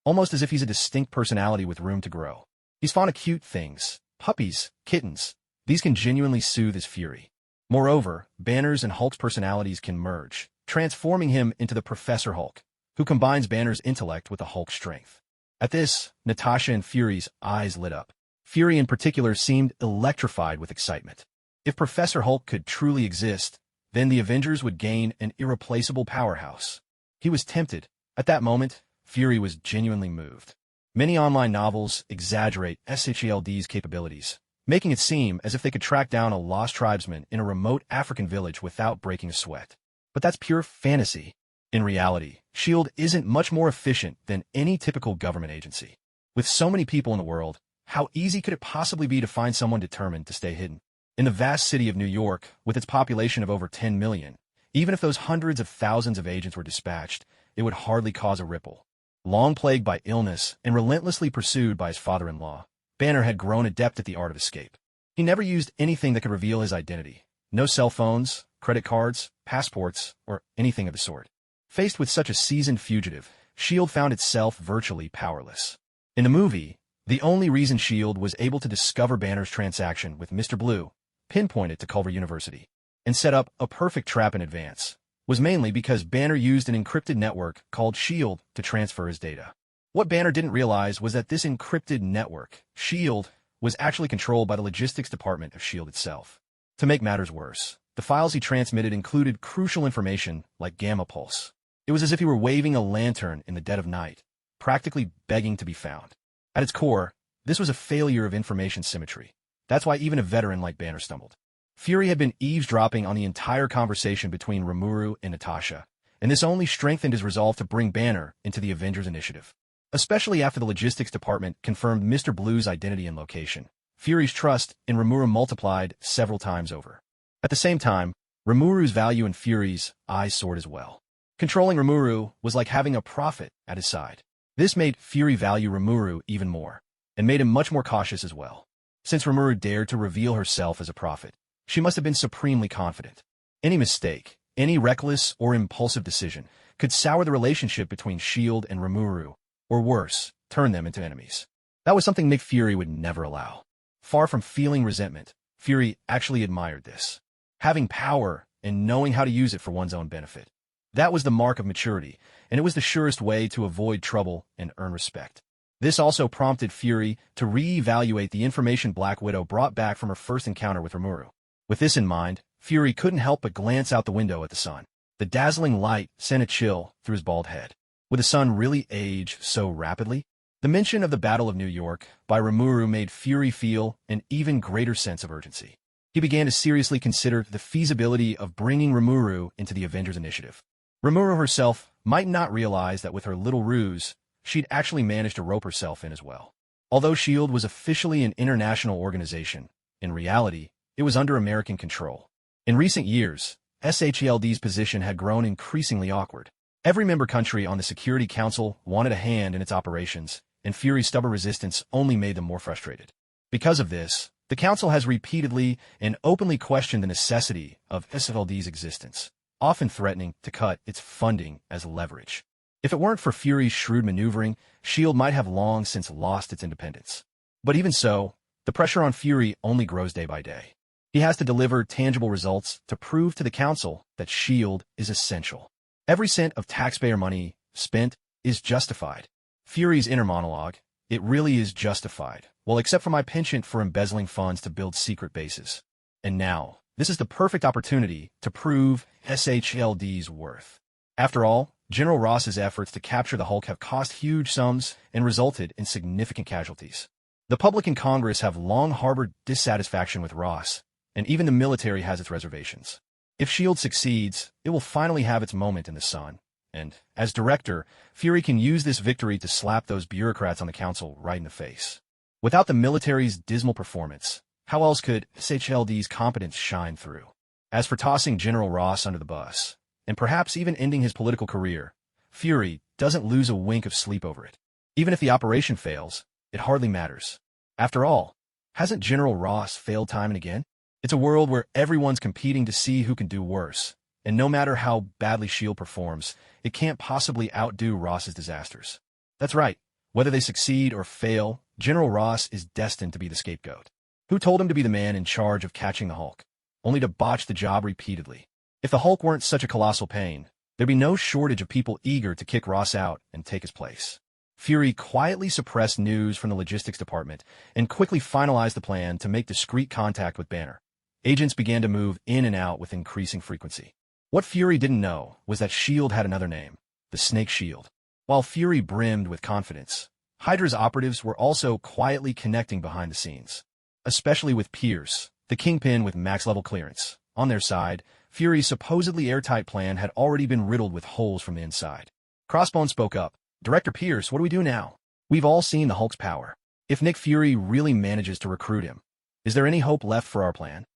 Almost as if he's a distinct personality with room to grow. He's fond of cute things, puppies, kittens. These can genuinely soothe his fury. Moreover, Banner's and Hulk's personalities can merge, transforming him into the Professor Hulk, who combines Banner's intellect with the Hulk's strength. At this, Natasha and Fury's eyes lit up. Fury in particular seemed electrified with excitement. If Professor Hulk could truly exist, then the Avengers would gain an irreplaceable powerhouse. He was tempted. At that moment, Fury was genuinely moved. Many online novels exaggerate SHIELD's capabilities, making it seem as if they could track down a lost tribesman in a remote African village without breaking a sweat. But that's pure fantasy. In reality, SHIELD isn't much more efficient than any typical government agency. With so many people in the world, how easy could it possibly be to find someone determined to stay hidden? In the vast city of New York, with its population of over 10 million, even if those hundreds of thousands of agents were dispatched, it would hardly cause a ripple. Long plagued by illness and relentlessly pursued by his father-in-law, Banner had grown adept at the art of escape. He never used anything that could reveal his identity. No cell phones, credit cards, passports, or anything of the sort. Faced with such a seasoned fugitive, SHIELD found itself virtually powerless. In the movie, the only reason SHIELD was able to discover Banner's transaction with Mr. Blue, pinpoint it to Culver University, and set up a perfect trap in advance, was mainly because Banner used an encrypted network called SHIELD to transfer his data. What Banner didn't realize was that this encrypted network, SHIELD, was actually controlled by the logistics department of SHIELD itself. To make matters worse, the files he transmitted included crucial information like gamma pulse. It was as if he were waving a lantern in the dead of night, practically begging to be found. At its core, this was a failure of information symmetry. That's why even a veteran like Banner stumbled. Fury had been eavesdropping on the entire conversation between Remuru and Natasha, and this only strengthened his resolve to bring Banner into the Avengers initiative. Especially after the logistics department confirmed Mr. Blue's identity and location, Fury's trust in Remuru multiplied several times over. At the same time, Remuru's value in Fury's eyes soared as well. Controlling Remuru was like having a prophet at his side. This made Fury value Remuru even more, and made him much more cautious as well. Since Remuru dared to reveal herself as a prophet, she must have been supremely confident. Any mistake, any reckless or impulsive decision, could sour the relationship between SHIELD and Remuru, or worse, turn them into enemies. That was something Nick Fury would never allow. Far from feeling resentment, Fury actually admired this. Having power and knowing how to use it for one's own benefit. That was the mark of maturity, and it was the surest way to avoid trouble and earn respect. This also prompted Fury to re-evaluate the information Black Widow brought back from her first encounter with Remuru. With this in mind, Fury couldn't help but glance out the window at the sun. The dazzling light sent a chill through his bald head. Would the sun really age so rapidly? The mention of the Battle of New York by Rimuru made Fury feel an even greater sense of urgency. He began to seriously consider the feasibility of bringing Rimuru into the Avengers initiative. Rimuru herself might not realize that with her little ruse, she'd actually managed to rope herself in as well. Although SHIELD was officially an international organization, in reality, it was under American control. In recent years, SHIELD's position had grown increasingly awkward. Every member country on the Security Council wanted a hand in its operations, and Fury's stubborn resistance only made them more frustrated. Because of this, the Council has repeatedly and openly questioned the necessity of SHIELD's existence, often threatening to cut its funding as leverage. If it weren't for Fury's shrewd maneuvering, SHIELD might have long since lost its independence. But even so, the pressure on Fury only grows day by day. He has to deliver tangible results to prove to the Council that SHIELD is essential. Every cent of taxpayer money spent is justified. Fury's inner monologue, it really is justified, well except for my penchant for embezzling funds to build secret bases. And now, this is the perfect opportunity to prove SHIELD's worth. After all, General Ross's efforts to capture the Hulk have cost huge sums and resulted in significant casualties. The public and Congress have long harbored dissatisfaction with Ross, and even the military has its reservations. If SHIELD succeeds, it will finally have its moment in the sun, and, as director, Fury can use this victory to slap those bureaucrats on the Council right in the face. Without the military's dismal performance, how else could SHIELD's competence shine through? As for tossing General Ross under the bus, and perhaps even ending his political career, Fury doesn't lose a wink of sleep over it. Even if the operation fails, it hardly matters. After all, hasn't General Ross failed time and again? It's a world where everyone's competing to see who can do worse, and no matter how badly S.H.I.E.L.D. performs, it can't possibly outdo Ross's disasters. That's right. Whether they succeed or fail, General Ross is destined to be the scapegoat. Who told him to be the man in charge of catching the Hulk? Only to botch the job repeatedly. If the Hulk weren't such a colossal pain, there'd be no shortage of people eager to kick Ross out and take his place. Fury quietly suppressed news from the logistics department and quickly finalized the plan to make discreet contact with Banner. Agents began to move in and out with increasing frequency. What Fury didn't know was that S.H.I.E.L.D. had another name, the Snake Shield. While Fury brimmed with confidence, Hydra's operatives were also quietly connecting behind the scenes. Especially with Pierce, the Kingpin with max-level clearance. On their side, Fury's supposedly airtight plan had already been riddled with holes from the inside. Crossbones spoke up. Director Pierce, what do we do now? We've all seen the Hulk's power. If Nick Fury really manages to recruit him, is there any hope left for our plan?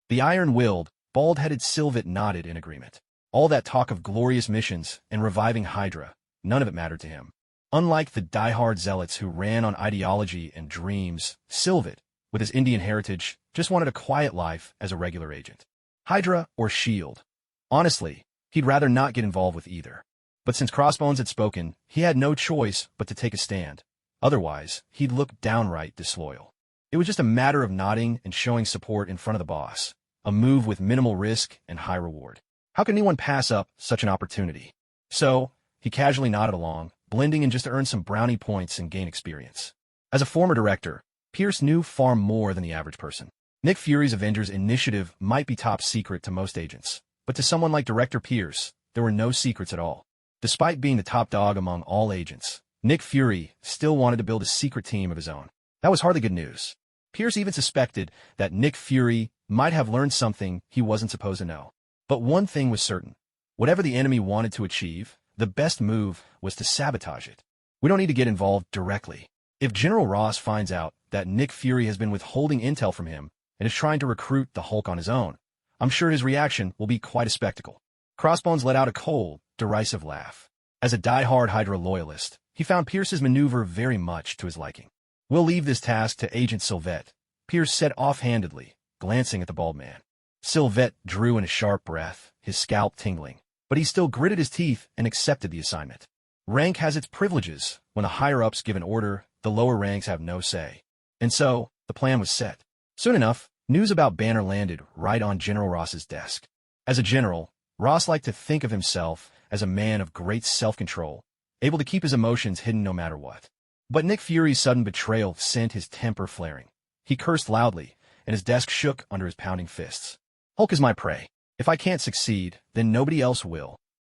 The iron-willed, bald-headed Sylvette nodded in agreement. All that talk of glorious missions and reviving Hydra, none of it mattered to him. Unlike the die-hard zealots who ran on ideology and dreams, Sylvette, with his Indian heritage, just wanted a quiet life as a regular agent. Hydra or S.H.I.E.L.D. Honestly, he'd rather not get involved with either. But since Crossbones had spoken, he had no choice but to take a stand. Otherwise, he'd look downright disloyal. It was just a matter of nodding and showing support in front of the boss, a move with minimal risk and high reward. How could anyone pass up such an opportunity? So, he casually nodded along, blending in just to earn some brownie points and gain experience. As a former director, Pierce knew far more than the average person. Nick Fury's Avengers initiative might be top secret to most agents, but to someone like Director Pierce, there were no secrets at all. Despite being the top dog among all agents, Nick Fury still wanted to build a secret team of his own. That was hardly good news. Pierce even suspected that Nick Fury might have learned something he wasn't supposed to know. But one thing was certain. Whatever the enemy wanted to achieve, the best move was to sabotage it. We don't need to get involved directly. If General Ross finds out that Nick Fury has been withholding intel from him and is trying to recruit the Hulk on his own, I'm sure his reaction will be quite a spectacle. Crossbones let out a cold, derisive laugh. As a die-hard Hydra loyalist, he found Pierce's maneuver very much to his liking. We'll leave this task to Agent Sylvette, Pierce said offhandedly, glancing at the bald man. Sylvette drew in a sharp breath, his scalp tingling, but he still gritted his teeth and accepted the assignment. Rank has its privileges. When the higher-ups give an order, the lower ranks have no say. And so, the plan was set. Soon enough, news about Banner landed right on General Ross's desk. As a general, Ross liked to think of himself as a man of great self-control, able to keep his emotions hidden no matter what. But Nick Fury's sudden betrayal sent his temper flaring. He cursed loudly, and his desk shook under his pounding fists. Hulk is my prey. If I can't succeed, then nobody else will.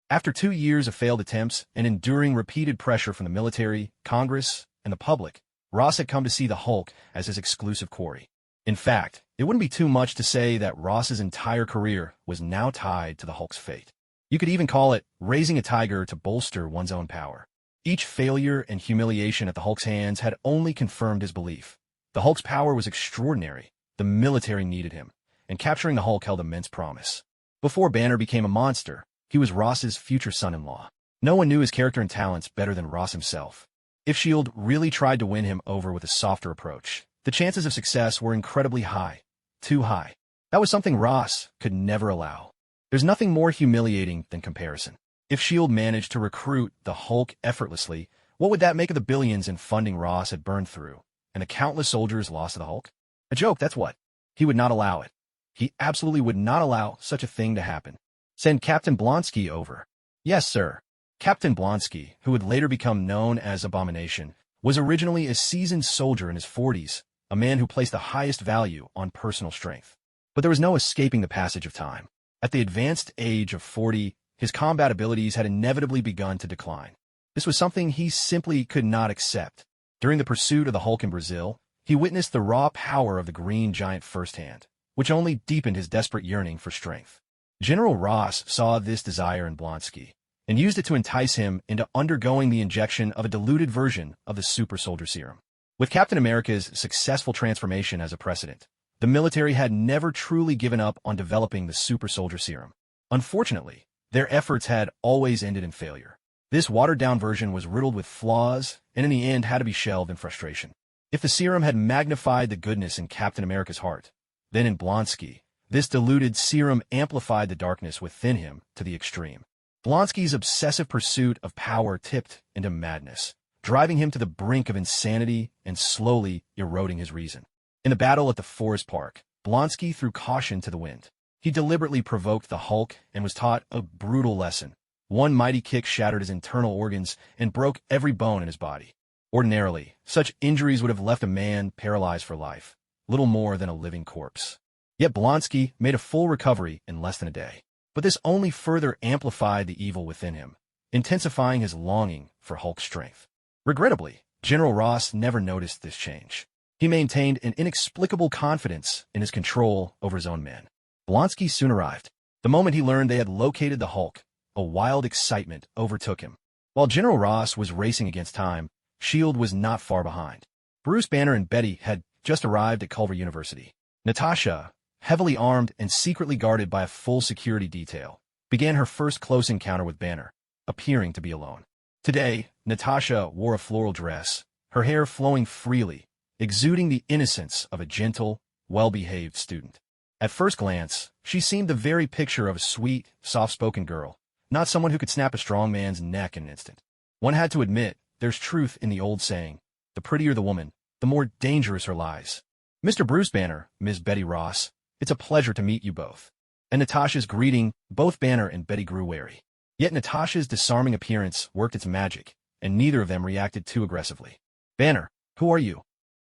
After 2 years of failed attempts and enduring repeated pressure from the military, Congress, and the public, Ross had come to see the Hulk as his exclusive quarry. In fact, it wouldn't be too much to say that Ross's entire career was now tied to the Hulk's fate. You could even call it raising a tiger to bolster one's own power. Each failure and humiliation at the Hulk's hands had only confirmed his belief. The Hulk's power was extraordinary, the military needed him, and capturing the Hulk held immense promise. Before Banner became a monster, he was Ross's future son-in-law. No one knew his character and talents better than Ross himself. If S.H.I.E.L.D. really tried to win him over with a softer approach, the chances of success were incredibly high. Too high. That was something Ross could never allow. There's nothing more humiliating than comparison. If S.H.I.E.L.D. managed to recruit the Hulk effortlessly, what would that make of the billions in funding Ross had burned through, and the countless soldiers lost to the Hulk? A joke, that's what. He would not allow it. He absolutely would not allow such a thing to happen. Send Captain Blonsky over. Yes, sir. Captain Blonsky, who would later become known as Abomination, was originally a seasoned soldier in his 40s, a man who placed the highest value on personal strength. But there was no escaping the passage of time. At the advanced age of 40, his combat abilities had inevitably begun to decline. This was something he simply could not accept. During the pursuit of the Hulk in Brazil, he witnessed the raw power of the green giant firsthand, which only deepened his desperate yearning for strength. General Ross saw this desire in Blonsky and used it to entice him into undergoing the injection of a diluted version of the super soldier serum. With Captain America's successful transformation as a precedent, the military had never truly given up on developing the super soldier serum. Unfortunately, their efforts had always ended in failure. This watered-down version was riddled with flaws, and in the end had to be shelved in frustration. If the serum had magnified the goodness in Captain America's heart, then in Blonsky, this diluted serum amplified the darkness within him to the extreme. Blonsky's obsessive pursuit of power tipped into madness, driving him to the brink of insanity and slowly eroding his reason. In the battle at the forest park, Blonsky threw caution to the wind. He deliberately provoked the Hulk and was taught a brutal lesson. One mighty kick shattered his internal organs and broke every bone in his body. Ordinarily, such injuries would have left a man paralyzed for life, little more than a living corpse. Yet Blonsky made a full recovery in less than a day. But this only further amplified the evil within him, intensifying his longing for Hulk strength. Regrettably, General Ross never noticed this change. He maintained an inexplicable confidence in his control over his own men. Blonsky soon arrived. The moment he learned they had located the Hulk, a wild excitement overtook him. While General Ross was racing against time, S.H.I.E.L.D. was not far behind. Bruce Banner and Betty had just arrived at Culver University. Natasha, heavily armed and secretly guarded by a full security detail, began her first close encounter with Banner, appearing to be alone. Today, Natasha wore a floral dress, her hair flowing freely, exuding the innocence of a gentle, well-behaved student. At first glance, she seemed the very picture of a sweet, soft-spoken girl, not someone who could snap a strong man's neck in an instant. One had to admit, there's truth in the old saying, the prettier the woman, the more dangerous her lies. Mr. Bruce Banner, Ms. Betty Ross, it's a pleasure to meet you both. And Natasha's greeting, both Banner and Betty grew wary. Yet Natasha's disarming appearance worked its magic, and neither of them reacted too aggressively. Banner, who are you?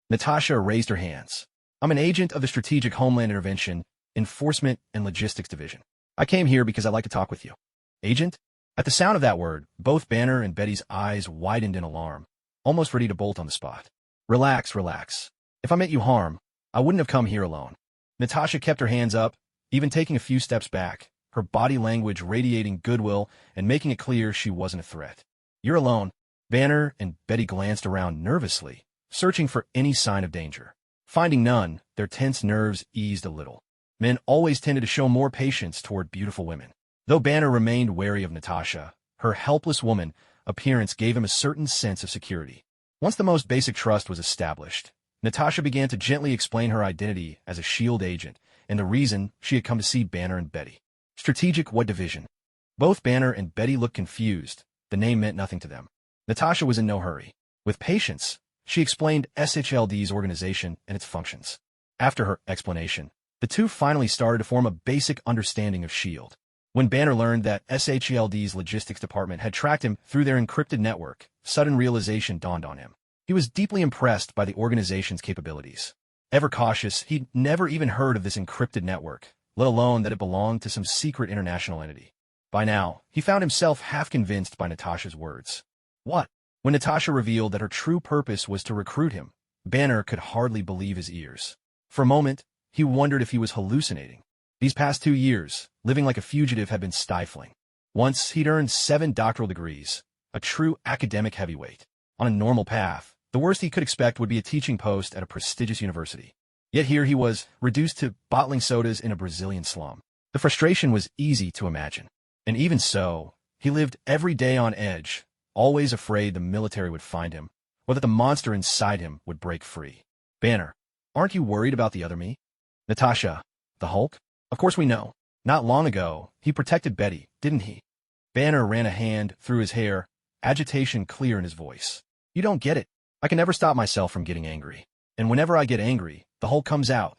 Natasha raised her hands. I'm an agent of the Strategic Homeland Intervention, Enforcement and Logistics Division. I came here because I'd like to talk with you. Agent? At the sound of that word, both Banner and Betty's eyes widened in alarm, almost ready to bolt on the spot. Relax, relax. If I meant you harm, I wouldn't have come here alone. Natasha kept her hands up, even taking a few steps back, her body language radiating goodwill and making it clear she wasn't a threat. You're alone. Banner and Betty glanced around nervously, searching for any sign of danger. Finding none, their tense nerves eased a little. Men always tended to show more patience toward beautiful women. Though Banner remained wary of Natasha, her helpless woman appearance gave him a certain sense of security. Once the most basic trust was established, Natasha began to gently explain her identity as a S.H.I.E.L.D. agent and the reason she had come to see Banner and Betty. Strategic what division? Both Banner and Betty looked confused. The name meant nothing to them. Natasha was in no hurry. With patience, she explained SHLD's organization and its functions. After her explanation, the two finally started to form a basic understanding of S.H.I.E.L.D. When Banner learned that SHLD's logistics department had tracked him through their encrypted network, sudden realization dawned on him. He was deeply impressed by the organization's capabilities. Ever cautious, he'd never even heard of this encrypted network, let alone that it belonged to some secret international entity. By now, he found himself half convinced by Natasha's words. What? When Natasha revealed that her true purpose was to recruit him, Banner could hardly believe his ears. For a moment, he wondered if he was hallucinating. These past 2 years, living like a fugitive had been stifling. Once, he'd earned 7 doctoral degrees, a true academic heavyweight. On a normal path, the worst he could expect would be a teaching post at a prestigious university. Yet here he was, reduced to bottling sodas in a Brazilian slum. The frustration was easy to imagine. And even so, he lived every day on edge, always afraid the military would find him, or that the monster inside him would break free. Banner, aren't you worried about the other me? Natasha, the Hulk? Of course we know. Not long ago, he protected Betty, didn't he? Banner ran a hand through his hair, agitation clear in his voice. You don't get it. I can never stop myself from getting angry. And whenever I get angry, the Hulk comes out.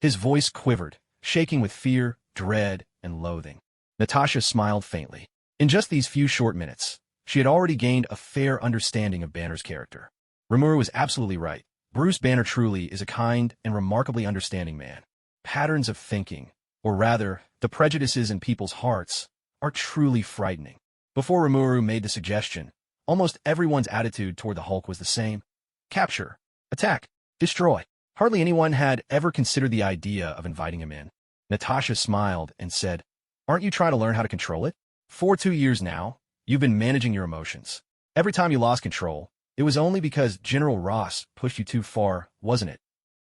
His voice quivered, shaking with fear, dread, and loathing. Natasha smiled faintly. In just these few short minutes, she had already gained a fair understanding of Banner's character. Remuru was absolutely right. Bruce Banner truly is a kind and remarkably understanding man. Patterns of thinking, or rather, the prejudices in people's hearts, are truly frightening. Before Rimuru made the suggestion, almost everyone's attitude toward the Hulk was the same. Capture, attack, destroy. Hardly anyone had ever considered the idea of inviting him in. Natasha smiled and said, Aren't you trying to learn how to control it? For 2 years now, you've been managing your emotions. Every time you lost control, it was only because General Ross pushed you too far, wasn't it?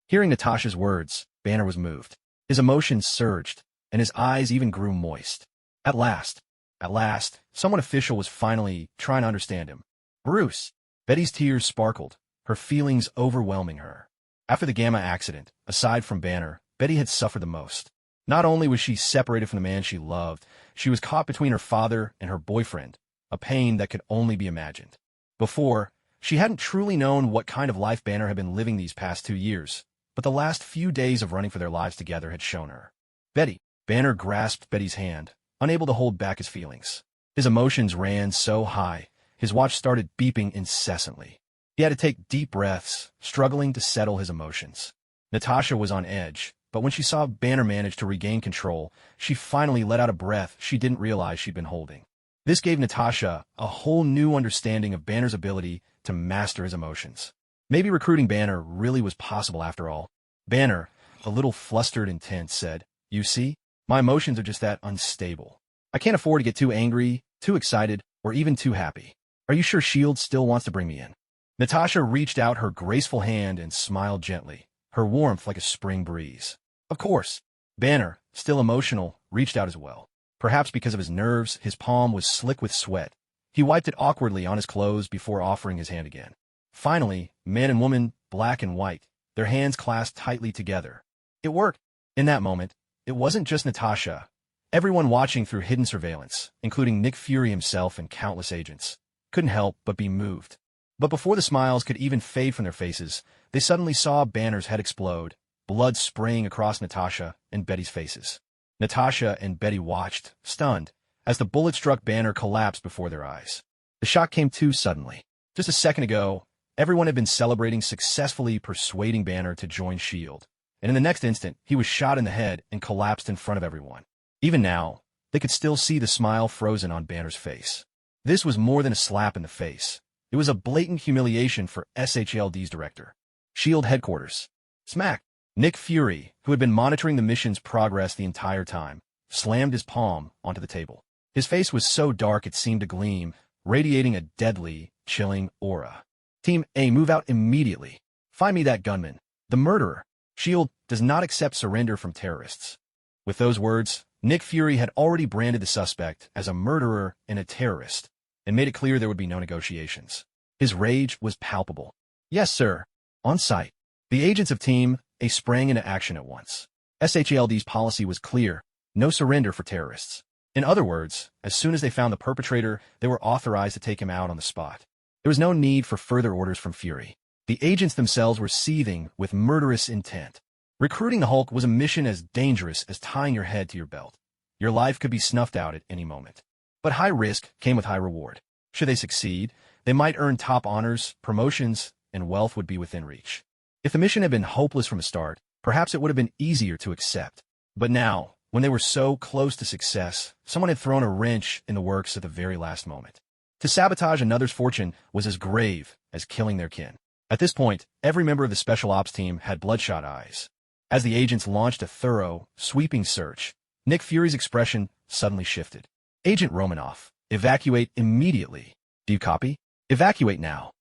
Hearing Natasha's words, Banner was moved. His emotions surged, and his eyes even grew moist. At last, At last, someone official was finally trying to understand him. Bruce. Betty's tears sparkled, her feelings overwhelming her. After the Gamma accident, aside from Banner, Betty had suffered the most. Not only was she separated from the man she loved, she was caught between her father and her boyfriend, a pain that could only be imagined. Before, she hadn't truly known what kind of life Banner had been living these past 2 years, but the last few days of running for their lives together had shown her. Betty. Banner grasped Betty's hand, unable to hold back his feelings. His emotions ran so high, his watch started beeping incessantly. He had to take deep breaths, struggling to settle his emotions. Natasha was on edge, but when she saw Banner manage to regain control, she finally let out a breath she didn't realize she'd been holding. This gave Natasha a whole new understanding of Banner's ability to master his emotions. Maybe recruiting Banner really was possible after all. Banner, a little flustered and tense, said, "You see? My emotions are just that unstable. I can't afford to get too angry, too excited, or even too happy. Are you sure S.H.I.E.L.D. still wants to bring me in?" Natasha reached out her graceful hand and smiled gently, her warmth like a spring breeze. Of course. Banner, still emotional, reached out as well. Perhaps because of his nerves, his palm was slick with sweat. He wiped it awkwardly on his clothes before offering his hand again. Finally, man and woman, black and white, their hands clasped tightly together. It worked. In that moment, it wasn't just Natasha. Everyone watching through hidden surveillance, including Nick Fury himself and countless agents, couldn't help but be moved. But before the smiles could even fade from their faces, they suddenly saw Banner's head explode, blood spraying across Natasha and Betty's faces. Natasha and Betty watched, stunned, as the bullet struck Banner collapsed before their eyes. The shock came too suddenly. Just a second ago, everyone had been celebrating successfully persuading Banner to join S.H.I.E.L.D., and in the next instant, he was shot in the head and collapsed in front of everyone. Even now, they could still see the smile frozen on Banner's face. This was more than a slap in the face. It was a blatant humiliation for SHLD's director. S.H.I.E.L.D. headquarters. Smack! Nick Fury, who had been monitoring the mission's progress the entire time, slammed his palm onto the table. His face was so dark it seemed to gleam, radiating a deadly, chilling aura. Team A, move out immediately. Find me that gunman. The murderer. S.H.I.E.L.D. does not accept surrender from terrorists. With those words, Nick Fury had already branded the suspect as a murderer and a terrorist, and made it clear there would be no negotiations. His rage was palpable. Yes, sir. On site. The agents of Team A sprang into action at once. SHLD's policy was clear: no surrender for terrorists. In other words, as soon as they found the perpetrator, they were authorized to take him out on the spot. There was no need for further orders from Fury. The agents themselves were seething with murderous intent. Recruiting the Hulk was a mission as dangerous as tying your head to your belt. Your life could be snuffed out at any moment. But high risk came with high reward. Should they succeed, they might earn top honors, promotions, and wealth would be within reach. If the mission had been hopeless from the start, perhaps it would have been easier to accept. But now, when they were so close to success, someone had thrown a wrench in the works at the very last moment. To sabotage another's fortune was as grave as killing their kin. At this point, every member of the Special Ops team had bloodshot eyes. As the agents launched a thorough, sweeping search, Nick Fury's expression suddenly shifted. Agent Romanoff, evacuate immediately. Do you copy? Evacuate now.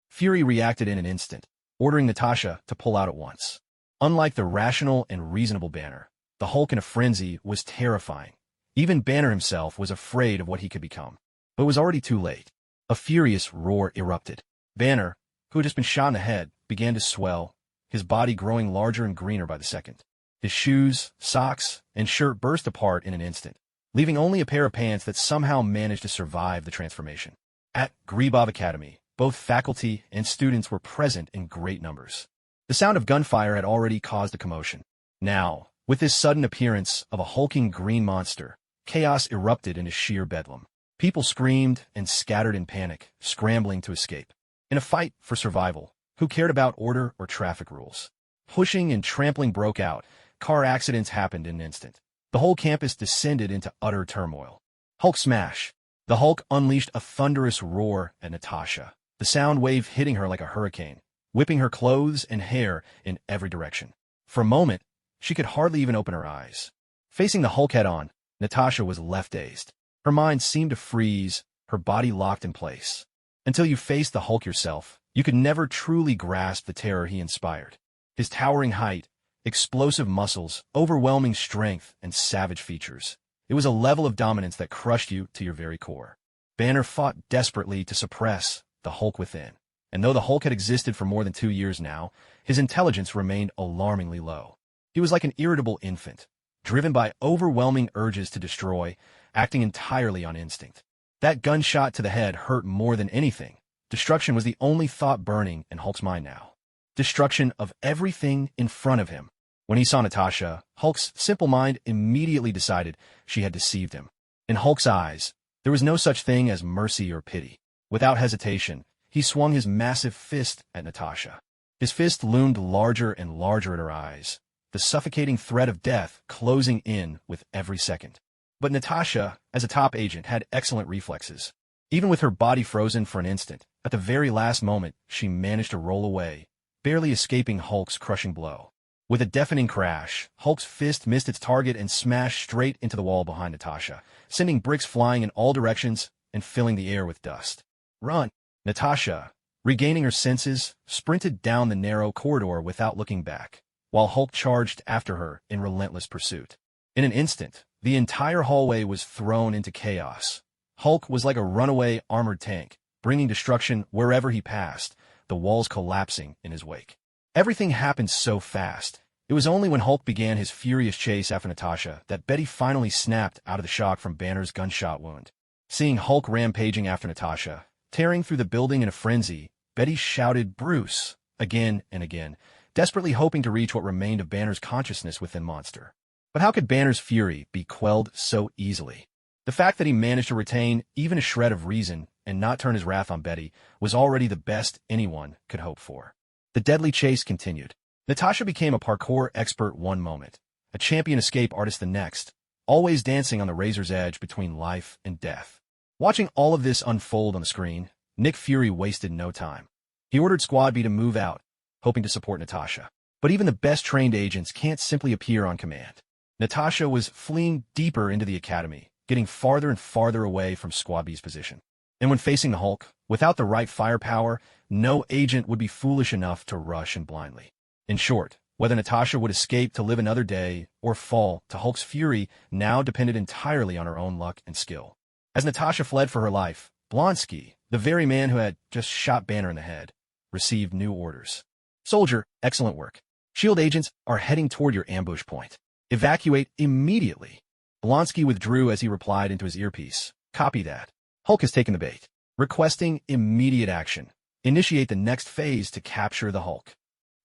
Fury reacted in an instant, ordering Natasha to pull out at once. Unlike the rational and reasonable Banner, the Hulk in a frenzy was terrifying. Even Banner himself was afraid of what he could become. But it was already too late. A furious roar erupted. Banner, who had just been shot in the head, began to swell, his body growing larger and greener by the second. His shoes, socks, and shirt burst apart in an instant, leaving only a pair of pants that somehow managed to survive the transformation. At Gribov Academy, both faculty and students were present in great numbers. The sound of gunfire had already caused a commotion. Now, with this sudden appearance of a hulking green monster, chaos erupted into sheer bedlam. People screamed and scattered in panic, scrambling to escape. In a fight for survival, who cared about order or traffic rules? Pushing and trampling broke out. Car accidents happened in an instant. The whole campus descended into utter turmoil. Hulk smash. The Hulk unleashed a thunderous roar at Natasha, the sound wave hitting her like a hurricane, whipping her clothes and hair in every direction. For a moment, she could hardly even open her eyes. Facing the Hulk head-on, Natasha was left dazed. Her mind seemed to freeze, her body locked in place. Until you faced the Hulk yourself, you could never truly grasp the terror he inspired. His towering height, explosive muscles, overwhelming strength, and savage features. It was a level of dominance that crushed you to your very core. Banner fought desperately to suppress the Hulk within. And though the Hulk had existed for more than 2 years now, his intelligence remained alarmingly low. He was like an irritable infant, driven by overwhelming urges to destroy, acting entirely on instinct. That gunshot to the head hurt more than anything. Destruction was the only thought burning in Hulk's mind now. Destruction of everything in front of him. When he saw Natasha, Hulk's simple mind immediately decided she had deceived him. In Hulk's eyes, there was no such thing as mercy or pity. Without hesitation, he swung his massive fist at Natasha. His fist loomed larger and larger at her eyes, the suffocating threat of death closing in with every second. But Natasha, as a top agent, had excellent reflexes. Even with her body frozen for an instant, at the very last moment, she managed to roll away, barely escaping Hulk's crushing blow. With a deafening crash, Hulk's fist missed its target and smashed straight into the wall behind Natasha, sending bricks flying in all directions and filling the air with dust. Run! Natasha, regaining her senses, sprinted down the narrow corridor without looking back, while Hulk charged after her in relentless pursuit. In an instant, the entire hallway was thrown into chaos. Hulk was like a runaway armored tank, bringing destruction wherever he passed, the walls collapsing in his wake. Everything happened so fast. It was only when Hulk began his furious chase after Natasha that Betty finally snapped out of the shock from Banner's gunshot wound. Seeing Hulk rampaging after Natasha, tearing through the building in a frenzy, Betty shouted "Bruce!" again and again, desperately hoping to reach what remained of Banner's consciousness within Monster. But how could Banner's fury be quelled so easily? The fact that he managed to retain even a shred of reason and not turn his wrath on Betty was already the best anyone could hope for. The deadly chase continued. Natasha became a parkour expert one moment, a champion escape artist the next, always dancing on the razor's edge between life and death. Watching all of this unfold on the screen, Nick Fury wasted no time. He ordered Squad B to move out, hoping to support Natasha. But even the best trained agents can't simply appear on command. Natasha was fleeing deeper into the academy, getting farther and farther away from Squad B's position. And when facing the Hulk, without the right firepower, no agent would be foolish enough to rush in blindly. In short, whether Natasha would escape to live another day or fall to Hulk's fury now depended entirely on her own luck and skill. As Natasha fled for her life, Blonsky, the very man who had just shot Banner in the head, received new orders. Soldier, excellent work. Shield agents are heading toward your ambush point. Evacuate immediately. Blonsky withdrew as he replied into his earpiece. Copy that. Hulk has taken the bait. Requesting immediate action. Initiate the next phase to capture the Hulk.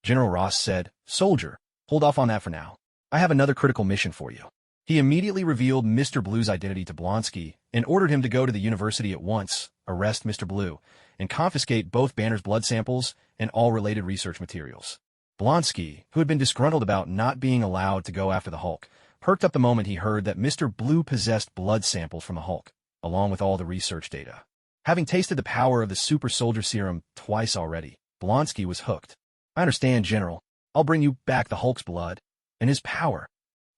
General Ross said, Soldier, hold off on that for now. I have another critical mission for you. He immediately revealed Mr. Blue's identity to Blonsky and ordered him to go to the university at once, arrest Mr. Blue, and confiscate both Banner's blood samples and all related research materials. Blonsky, who had been disgruntled about not being allowed to go after the Hulk, perked up the moment he heard that Mr. Blue possessed blood samples from the Hulk, along with all the research data. Having tasted the power of the super soldier serum twice already, Blonsky was hooked. I understand, General. I'll bring you back the Hulk's blood and his power.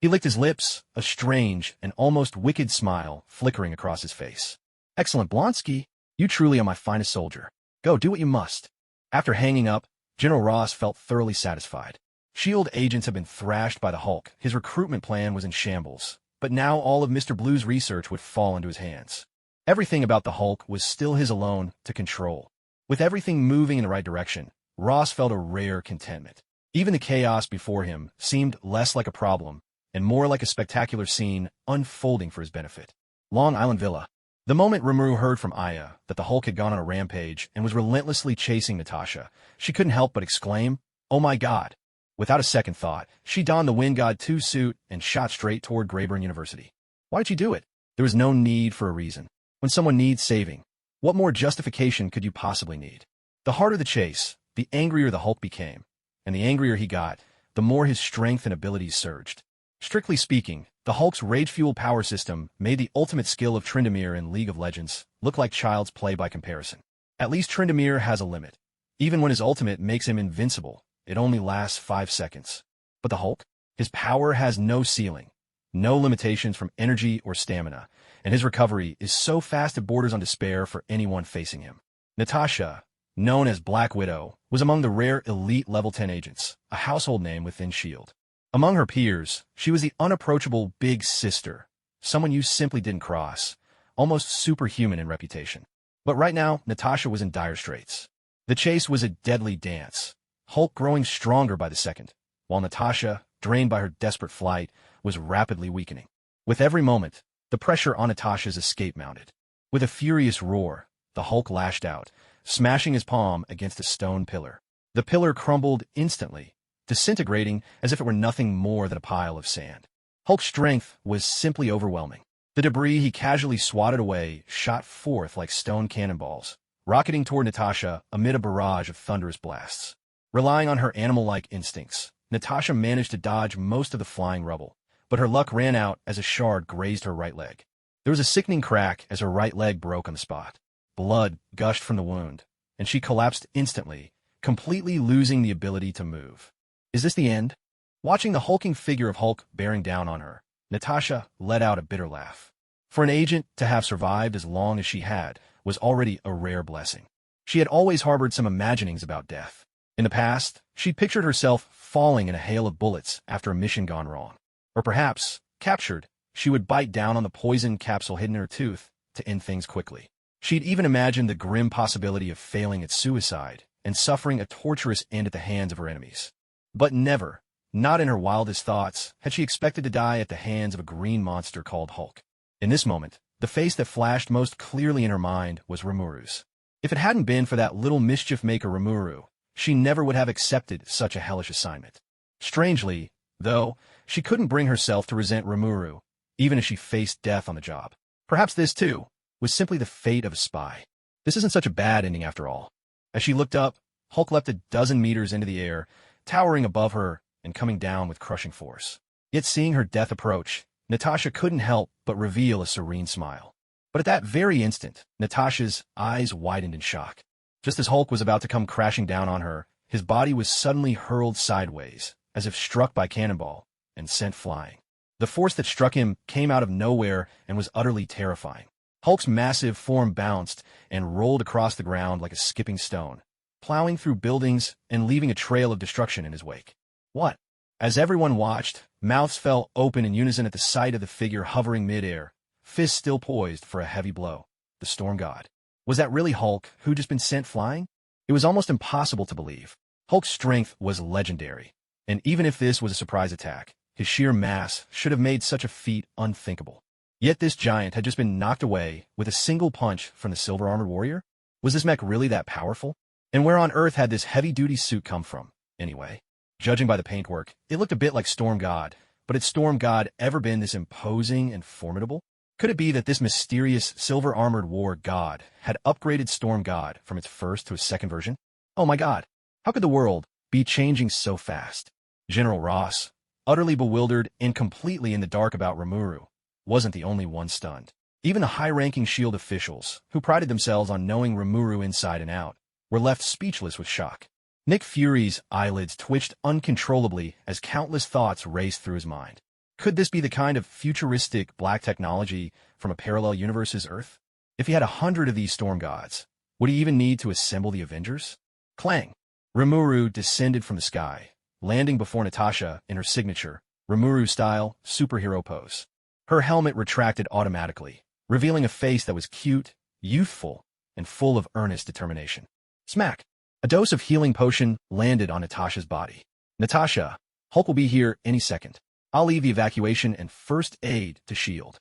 He licked his lips, a strange and almost wicked smile flickering across his face. Excellent, Blonsky. You truly are my finest soldier. Go, do what you must. After hanging up, General Ross felt thoroughly satisfied. SHIELD agents had been thrashed by the Hulk. His recruitment plan was in shambles. But now all of Mr. Blue's research would fall into his hands. Everything about the Hulk was still his alone to control. With everything moving in the right direction, Ross felt a rare contentment. Even the chaos before him seemed less like a problem and more like a spectacular scene unfolding for his benefit. Long Island Villa. The moment Rimuru heard from Aya that the Hulk had gone on a rampage and was relentlessly chasing Natasha, she couldn't help but exclaim, "Oh my God!" Without a second thought, she donned the Wind God 2 suit and shot straight toward Reborn University. Why did she do it? There was no need for a reason. When someone needs saving, what more justification could you possibly need? The harder the chase, the angrier the Hulk became, and the angrier he got, the more his strength and abilities surged. Strictly speaking, the Hulk's rage-fueled power system made the ultimate skill of Tryndamere in League of Legends look like child's play by comparison. At least Tryndamere has a limit. Even when his ultimate makes him invincible, it only lasts 5 seconds. But the Hulk? His power has no ceiling, no limitations from energy or stamina, and his recovery is so fast it borders on despair for anyone facing him. Natasha, known as Black Widow, was among the rare elite level 10 agents, a household name within SHIELD. Among her peers, she was the unapproachable big sister, someone you simply didn't cross, almost superhuman in reputation. But right now, Natasha was in dire straits. The chase was a deadly dance, Hulk growing stronger by the second, while Natasha, drained by her desperate flight, was rapidly weakening. With every moment, the pressure on Natasha's escape mounted. With a furious roar, the Hulk lashed out, smashing his palm against a stone pillar. The pillar crumbled instantly, disintegrating as if it were nothing more than a pile of sand. Hulk's strength was simply overwhelming. The debris he casually swatted away shot forth like stone cannonballs, rocketing toward Natasha amid a barrage of thunderous blasts. Relying on her animal-like instincts, Natasha managed to dodge most of the flying rubble, but her luck ran out as a shard grazed her right leg. There was a sickening crack as her right leg broke on the spot. Blood gushed from the wound, and she collapsed instantly, completely losing the ability to move. Is this the end? Watching the hulking figure of Hulk bearing down on her, Natasha let out a bitter laugh. For an agent to have survived as long as she had was already a rare blessing. She had always harbored some imaginings about death. In the past, she'd pictured herself falling in a hail of bullets after a mission gone wrong. Or perhaps, captured, she would bite down on the poison capsule hidden in her tooth to end things quickly. She'd even imagined the grim possibility of failing at suicide and suffering a torturous end at the hands of her enemies. But never, not in her wildest thoughts, had she expected to die at the hands of a green monster called Hulk. In this moment, the face that flashed most clearly in her mind was Rimuru's. If it hadn't been for that little mischief-maker Rimuru, she never would have accepted such a hellish assignment. Strangely, though, she couldn't bring herself to resent Remuru, even as she faced death on the job. Perhaps this, too, was simply the fate of a spy. This isn't such a bad ending after all. As she looked up, Hulk leapt a dozen meters into the air, towering above her and coming down with crushing force. Yet seeing her death approach, Natasha couldn't help but reveal a serene smile. But at that very instant, Natasha's eyes widened in shock. Just as Hulk was about to come crashing down on her, his body was suddenly hurled sideways, as if struck by cannonball, and sent flying. The force that struck him came out of nowhere and was utterly terrifying. Hulk's massive form bounced and rolled across the ground like a skipping stone, plowing through buildings and leaving a trail of destruction in his wake. What? As everyone watched, mouths fell open in unison at the sight of the figure hovering mid-air, fists still poised for a heavy blow. The Storm God. Was that really Hulk who'd just been sent flying? It was almost impossible to believe. Hulk's strength was legendary, and even if this was a surprise attack, his sheer mass should have made such a feat unthinkable. Yet this giant had just been knocked away with a single punch from the silver-armored warrior? Was this mech really that powerful? And where on earth had this heavy-duty suit come from, anyway? Judging by the paintwork, it looked a bit like Storm God, but had Storm God ever been this imposing and formidable? Could it be that this mysterious silver-armored war god had upgraded Storm God from its first to its second version? Oh my god, how could the world be changing so fast? General Ross, utterly bewildered and completely in the dark about Remuru, wasn't the only one stunned. Even the high-ranking S.H.I.E.L.D. officials, who prided themselves on knowing Remuru inside and out, were left speechless with shock. Nick Fury's eyelids twitched uncontrollably as countless thoughts raced through his mind. Could this be the kind of futuristic black technology from a parallel universe's Earth? If he had 100 of these storm gods, would he even need to assemble the Avengers? Clang! Rimuru descended from the sky, landing before Natasha in her signature, Rimuru-style, superhero pose. Her helmet retracted automatically, revealing a face that was cute, youthful, and full of earnest determination. Smack! A dose of healing potion landed on Natasha's body. Natasha, Hulk will be here any second. I'll leave the evacuation and first aid to S.H.I.E.L.D.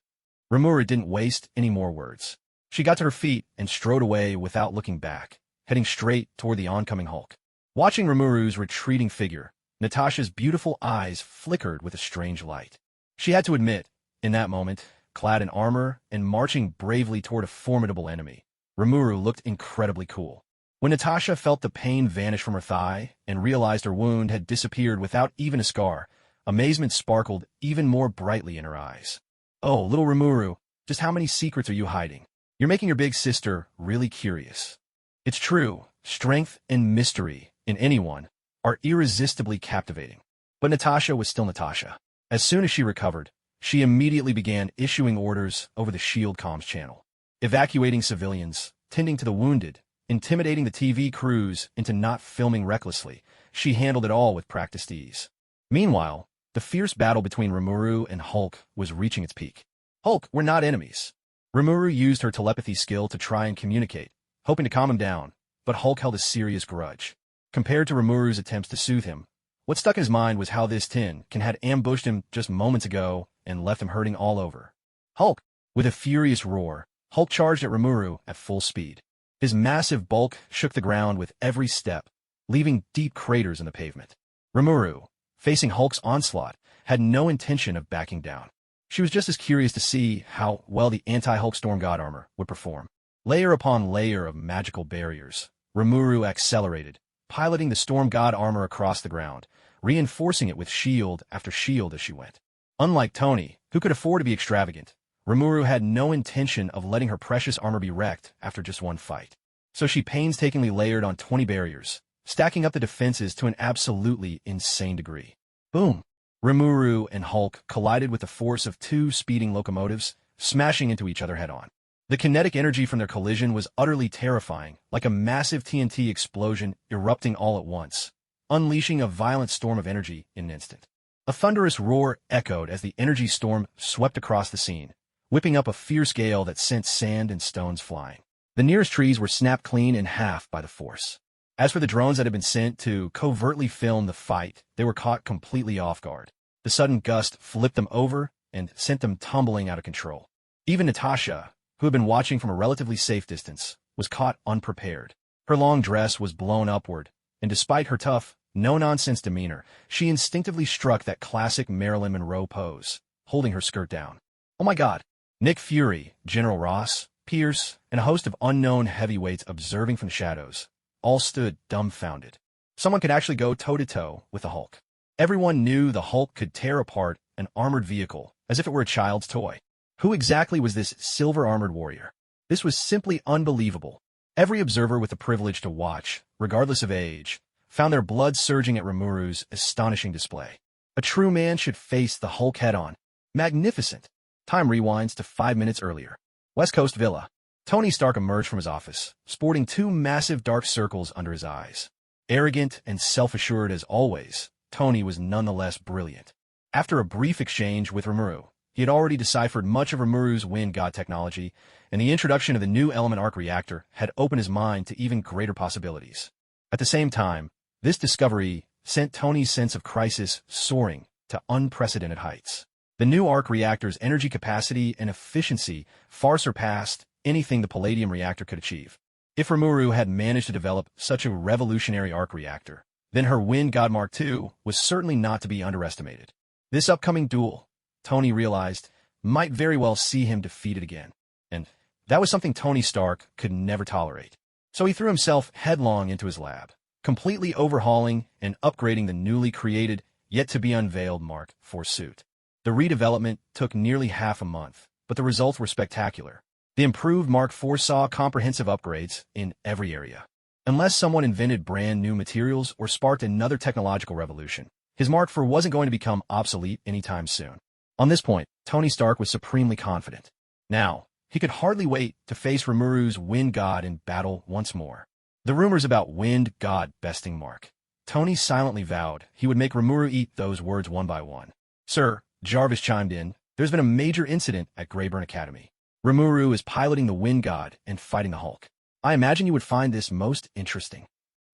Rimuru didn't waste any more words. She got to her feet and strode away without looking back, heading straight toward the oncoming Hulk. Watching Rimuru's retreating figure, Natasha's beautiful eyes flickered with a strange light. She had to admit, in that moment, clad in armor and marching bravely toward a formidable enemy, Rimuru looked incredibly cool. When Natasha felt the pain vanish from her thigh and realized her wound had disappeared without even a scar, amazement sparkled even more brightly in her eyes. Oh, little Rimuru, just how many secrets are you hiding? You're making your big sister really curious. It's true, strength and mystery in anyone are irresistibly captivating. But Natasha was still Natasha. As soon as she recovered, she immediately began issuing orders over the S.H.I.E.L.D. comms channel, evacuating civilians, tending to the wounded, intimidating the TV crews into not filming recklessly. She handled it all with practiced ease. Meanwhile, the fierce battle between Remuru and Hulk was reaching its peak. Hulk, we're not enemies. Rimuru used her telepathy skill to try and communicate, hoping to calm him down, but Hulk held a serious grudge. Compared to Rimuru's attempts to soothe him, what stuck in his mind was how this tin can had ambushed him just moments ago and left him hurting all over. Hulk! With a furious roar, Hulk charged at Rimuru at full speed. His massive bulk shook the ground with every step, leaving deep craters in the pavement. Remuru, facing Hulk's onslaught, had no intention of backing down. She was just as curious to see how well the anti-Hulk Storm God armor would perform. Layer upon layer of magical barriers, Remuru accelerated, piloting the Storm God armor across the ground, reinforcing it with shield after shield as she went. Unlike Tony, who could afford to be extravagant, Rimuru had no intention of letting her precious armor be wrecked after just one fight. So she painstakingly layered on 20 barriers, stacking up the defenses to an absolutely insane degree. Boom! Rimuru and Hulk collided with the force of two speeding locomotives, smashing into each other head-on. The kinetic energy from their collision was utterly terrifying, like a massive TNT explosion erupting all at once, unleashing a violent storm of energy in an instant. A thunderous roar echoed as the energy storm swept across the scene, whipping up a fierce gale that sent sand and stones flying. The nearest trees were snapped clean in half by the force. As for the drones that had been sent to covertly film the fight, they were caught completely off guard. The sudden gust flipped them over and sent them tumbling out of control. Even Natasha, who had been watching from a relatively safe distance, was caught unprepared. Her long dress was blown upward, and despite her tough, no-nonsense demeanor, she instinctively struck that classic Marilyn Monroe pose, holding her skirt down. Oh my God! Nick Fury, General Ross, Pierce, and a host of unknown heavyweights observing from the shadows, all stood dumbfounded. Someone could actually go toe-to-toe with the Hulk. Everyone knew the Hulk could tear apart an armored vehicle as if it were a child's toy. Who exactly was this silver-armored warrior? This was simply unbelievable. Every observer with the privilege to watch, regardless of age, found their blood surging at Rimuru's astonishing display. A true man should face the Hulk head-on. Magnificent! Time rewinds to 5 minutes earlier. West Coast Villa. Tony Stark emerged from his office, sporting two massive dark circles under his eyes. Arrogant and self-assured as always, Tony was nonetheless brilliant. After a brief exchange with Rimuru, he had already deciphered much of Rimuru's wind god technology, and the introduction of the new element arc reactor had opened his mind to even greater possibilities. At the same time, this discovery sent Tony's sense of crisis soaring to unprecedented heights. The new arc reactor's energy capacity and efficiency far surpassed anything the Palladium reactor could achieve. If Rimuru had managed to develop such a revolutionary arc reactor, then her Wind God Mark II was certainly not to be underestimated. This upcoming duel, Tony realized, might very well see him defeated again. And that was something Tony Stark could never tolerate. So he threw himself headlong into his lab, completely overhauling and upgrading the newly created, yet-to-be-unveiled Mark IV suit. The redevelopment took nearly half a month, but the results were spectacular. The improved Mark IV saw comprehensive upgrades in every area. Unless someone invented brand new materials or sparked another technological revolution, his Mark IV wasn't going to become obsolete anytime soon. On this point, Tony Stark was supremely confident. Now, he could hardly wait to face Rimuru's Wind God in battle once more. The rumors about Wind God besting Mark. Tony silently vowed he would make Rimuru eat those words one by one. Sir, Jarvis chimed in, there's been a major incident at Reborn Academy. Remuru is piloting the Wind God and fighting the Hulk. I imagine you would find this most interesting.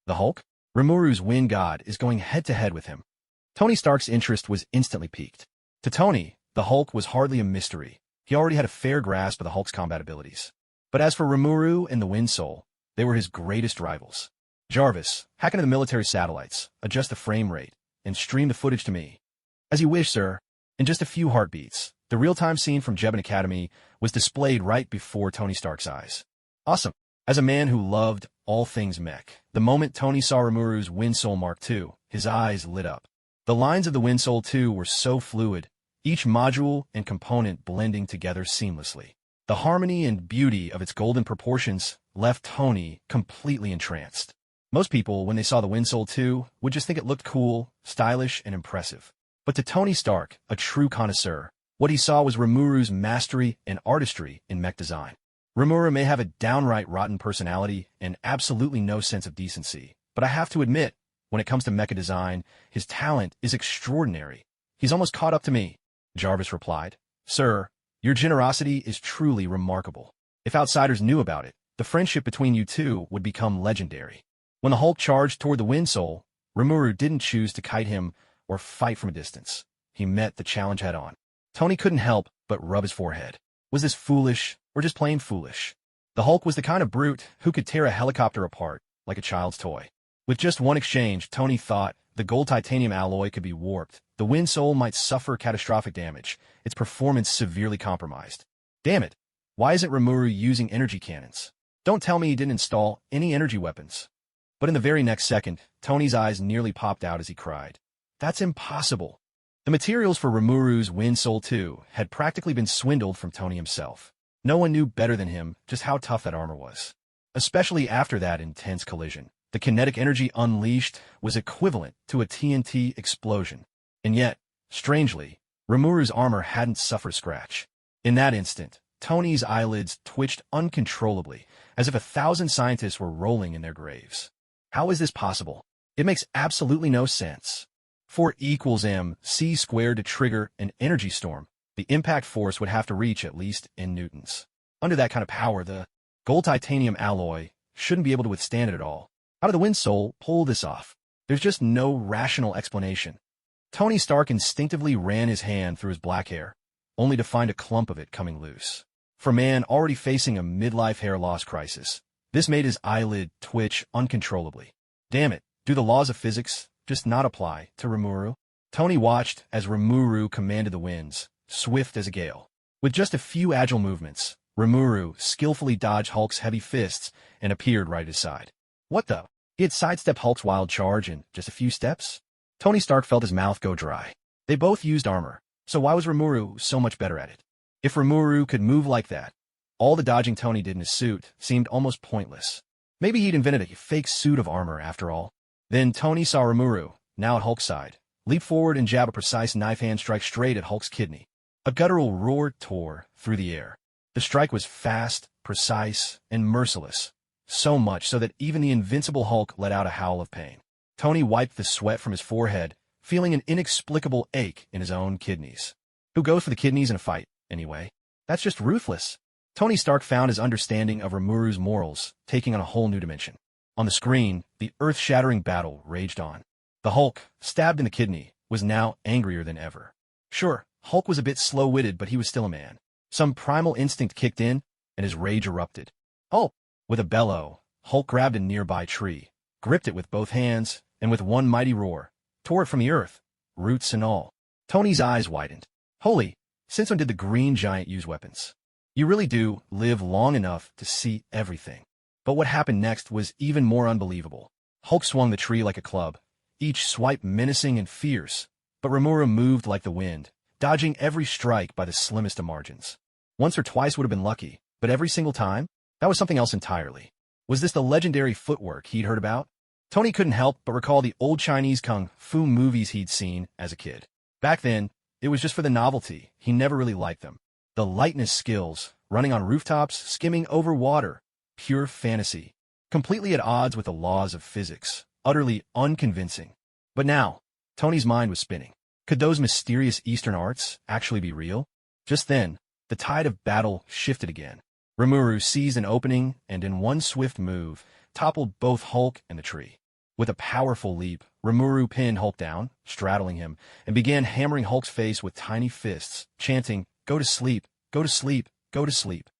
The Hulk? Rimuru's Wind God is going head-to-head with him. Tony Stark's interest was instantly piqued. To Tony, the Hulk was hardly a mystery. He already had a fair grasp of the Hulk's combat abilities. But as for Remuru and the Wind Soul, they were his greatest rivals. Jarvis, hack into the military satellites, adjust the frame rate, and stream the footage to me. As you wish, sir. In just a few heartbeats, the real-time scene from Reborn Academy was displayed right before Tony Stark's eyes. Awesome. As a man who loved all things mech, the moment Tony saw Rimuru's Wind Soul Mark II, his eyes lit up. The lines of the Wind Soul 2 were so fluid, each module and component blending together seamlessly. The harmony and beauty of its golden proportions left Tony completely entranced. Most people, when they saw the Wind Soul 2, would just think it looked cool, stylish, and impressive. But to Tony Stark, a true connoisseur, what he saw was Rimuru's mastery and artistry in mech design. Rimuru may have a downright rotten personality and absolutely no sense of decency, but I have to admit, when it comes to mecha design, his talent is extraordinary. He's almost caught up to me, Jarvis replied. Sir, Your generosity is truly remarkable. If outsiders knew about it, the friendship between you two would become legendary. When the Hulk charged toward the Wind Soul, Rimuru didn't choose to kite him or fight from a distance. He met the challenge head-on. Tony couldn't help but rub his forehead. Was this foolish or just plain foolish? The Hulk was the kind of brute who could tear a helicopter apart like a child's toy. With just one exchange, Tony thought the gold titanium alloy could be warped. The Wind Soul might suffer catastrophic damage, its performance severely compromised. Damn it! Why isn't Remuru using energy cannons? Don't tell me he didn't install any energy weapons. But in the very next second, Tony's eyes nearly popped out as he cried. That's impossible. The materials for Rimuru's Wind Soul 2 had practically been swindled from Tony himself. No one knew better than him just how tough that armor was. Especially after that intense collision. The kinetic energy unleashed was equivalent to a TNT explosion. And yet, strangely, Rimuru's armor hadn't suffered a scratch. In that instant, Tony's eyelids twitched uncontrollably, as if 1,000 scientists were rolling in their graves. How is this possible? It makes absolutely no sense. 4 equals mc squared to trigger an energy storm. The impact force would have to reach at least in newtons. Under that kind of power, the gold titanium alloy shouldn't be able to withstand it at all. How did the Wind Soul pull this off? There's just no rational explanation. Tony Stark instinctively ran his hand through his black hair, only to find a clump of it coming loose. For a man already facing a midlife hair loss crisis, this made his eyelid twitch uncontrollably. Damn it, do the laws of physics just not apply to Remuru? Tony watched as Remuru commanded the winds, swift as a gale. With just a few agile movements, Remuru skillfully dodged Hulk's heavy fists and appeared right at his side. What the? He had sidestepped Hulk's wild charge in just a few steps? Tony Stark felt his mouth go dry. They both used armor, so why was Remuru so much better at it? If Remuru could move like that, all the dodging Tony did in his suit seemed almost pointless. Maybe he'd invented a fake suit of armor after all. Then Tony saw Remuru, now at Hulk's side, leap forward and jab a precise knife hand strike straight at Hulk's kidney. A guttural roar tore through the air. The strike was fast, precise, and merciless, so much so that even the invincible Hulk let out a howl of pain. Tony wiped the sweat from his forehead, feeling an inexplicable ache in his own kidneys. Who goes for the kidneys in a fight, anyway? That's just ruthless. Tony Stark found his understanding of Rimuru's morals taking on a whole new dimension. On the screen, the earth-shattering battle raged on. The Hulk, stabbed in the kidney, was now angrier than ever. Sure, Hulk was a bit slow-witted, but he was still a man. Some primal instinct kicked in, and his rage erupted. Hulk! With a bellow, Hulk grabbed a nearby tree, gripped it with both hands, and with one mighty roar, tore it from the earth, roots and all. Tony's eyes widened. Holy, since when did the green giant use weapons? You really do live long enough to see everything. But what happened next was even more unbelievable. Hulk swung the tree like a club, each swipe menacing and fierce, but Remuru moved like the wind, dodging every strike by the slimmest of margins. Once or twice would have been lucky, but every single time? That was something else entirely. Was this the legendary footwork he'd heard about? Tony couldn't help but recall the old Chinese kung fu movies he'd seen as a kid. Back then, it was just for the novelty. He never really liked them. The lightness skills, running on rooftops, skimming over water, pure fantasy, completely at odds with the laws of physics, utterly unconvincing. But now, Tony's mind was spinning. Could those mysterious Eastern arts actually be real? Just then, the tide of battle shifted again. Remuru seized an opening and in one swift move, toppled both Hulk and the tree. With a powerful leap, Remuru pinned Hulk down, straddling him, and began hammering Hulk's face with tiny fists, chanting, "Go to sleep, go to sleep, go to sleep."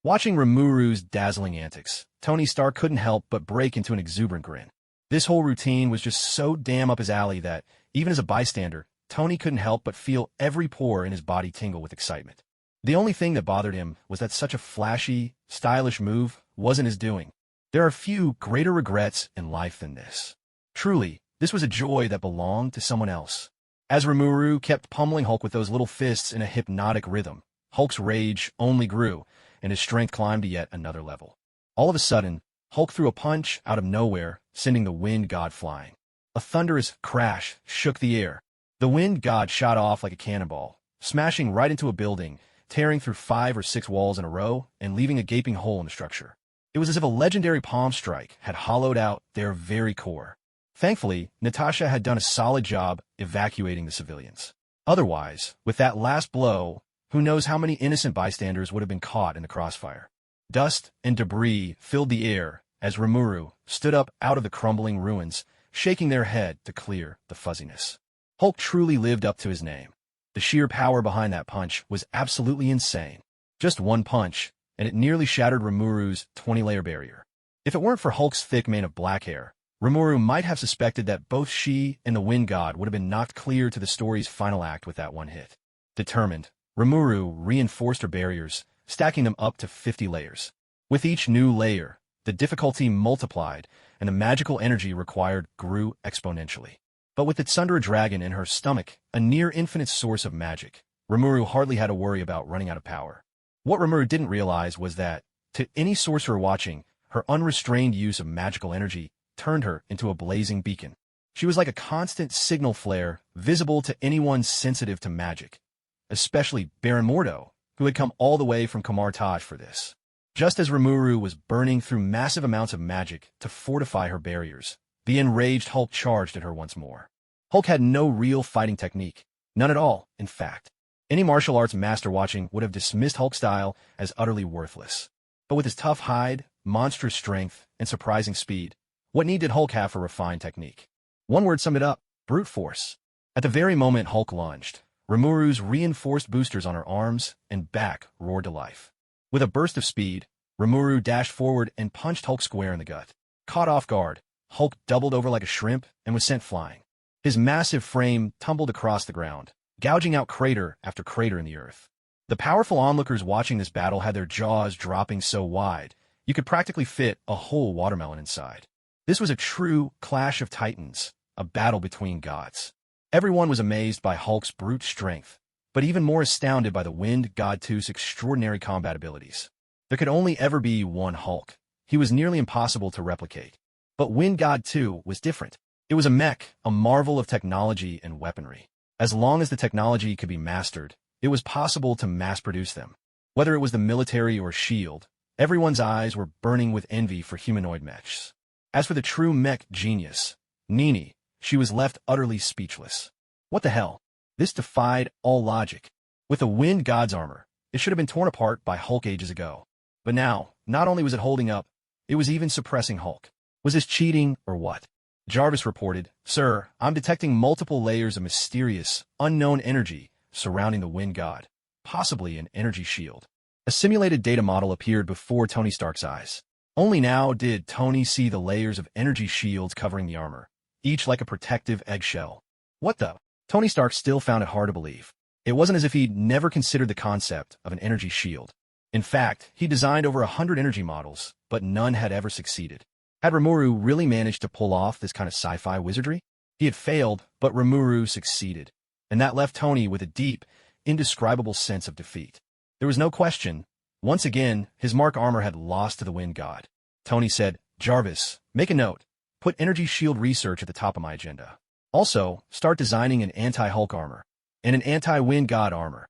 Watching Rimuru's dazzling antics, Tony Stark couldn't help but break into an exuberant grin. This whole routine was just so damn up his alley that, even as a bystander, Tony couldn't help but feel every pore in his body tingle with excitement. The only thing that bothered him was that such a flashy, stylish move wasn't his doing. There are few greater regrets in life than this. Truly, this was a joy that belonged to someone else. As Rimuru kept pummeling Hulk with those little fists in a hypnotic rhythm, Hulk's rage only grew, and his strength climbed to yet another level. All of a sudden, Hulk threw a punch out of nowhere, sending the wind god flying. A thunderous crash shook the air. The wind god shot off like a cannonball, smashing right into a building, tearing through 5 or 6 walls in a row and leaving a gaping hole in the structure. It was as if a legendary palm strike had hollowed out their very core. Thankfully, Natasha had done a solid job evacuating the civilians. Otherwise, with that last blow, Who knows how many innocent bystanders would have been caught in the crossfire. Dust and debris filled the air as Rimuru stood up out of the crumbling ruins, shaking their head to clear the fuzziness. Hulk truly lived up to his name. The sheer power behind that punch was absolutely insane. Just one punch, and it nearly shattered Rimuru's 20-layer barrier. If it weren't for Hulk's thick mane of black hair, Rimuru might have suspected that both she and the Wind God would have been knocked clear to the story's final act with that one hit. Determined, Remuru reinforced her barriers, stacking them up to 50 layers. With each new layer, the difficulty multiplied, and the magical energy required grew exponentially. But with its Sundra dragon in her stomach, a near-infinite source of magic, Rimuru hardly had to worry about running out of power. What Rimuru didn't realize was that, to any sorcerer watching, her unrestrained use of magical energy turned her into a blazing beacon. She was like a constant signal flare, visible to anyone sensitive to magic, especially Baron Mordo, who had come all the way from Kamartaj for this. Just as Rimuru was burning through massive amounts of magic to fortify her barriers, the enraged Hulk charged at her once more. Hulk had no real fighting technique. None at all, in fact. Any martial arts master watching would have dismissed Hulk's style as utterly worthless. But with his tough hide, monstrous strength, and surprising speed, what need did Hulk have for refined technique? One word summed it up: brute force. At the very moment Hulk lunged, Rimuru's reinforced boosters on her arms and back roared to life. With a burst of speed, Rimuru dashed forward and punched Hulk square in the gut. Caught off guard, Hulk doubled over like a shrimp and was sent flying. His massive frame tumbled across the ground, gouging out crater after crater in the earth. The powerful onlookers watching this battle had their jaws dropping so wide, you could practically fit a whole watermelon inside. This was a true clash of titans, a battle between gods. Everyone was amazed by Hulk's brute strength, but even more astounded by the Wind God 2's extraordinary combat abilities. There could only ever be one Hulk. He was nearly impossible to replicate. But Wind God 2 was different. It was a mech, a marvel of technology and weaponry. As long as the technology could be mastered, it was possible to mass-produce them. Whether it was the military or shield, everyone's eyes were burning with envy for humanoid mechs. As for the true mech genius, Nini, she was left utterly speechless. What the hell? This defied all logic. With the Wind God's armor, it should have been torn apart by Hulk ages ago. But now, not only was it holding up, it was even suppressing Hulk. Was this cheating or what? Jarvis reported, "Sir, I'm detecting multiple layers of mysterious, unknown energy surrounding the Wind God, possibly an energy shield." A simulated data model appeared before Tony Stark's eyes. Only now did Tony see the layers of energy shields covering the armor, each like a protective eggshell. What the? Tony Stark still found it hard to believe. It wasn't as if he'd never considered the concept of an energy shield. In fact, he designed over 100 energy models, but none had ever succeeded. Had Remuru really managed to pull off this kind of sci-fi wizardry? He had failed, but Remuru succeeded, and that left Tony with a deep, indescribable sense of defeat. There was no question. Once again, his Mark armor had lost to the Wind God. Tony said, "Jarvis, make a note. Put energy shield research at the top of my agenda. Also, start designing an anti-Hulk armor and an anti-Wind God armor."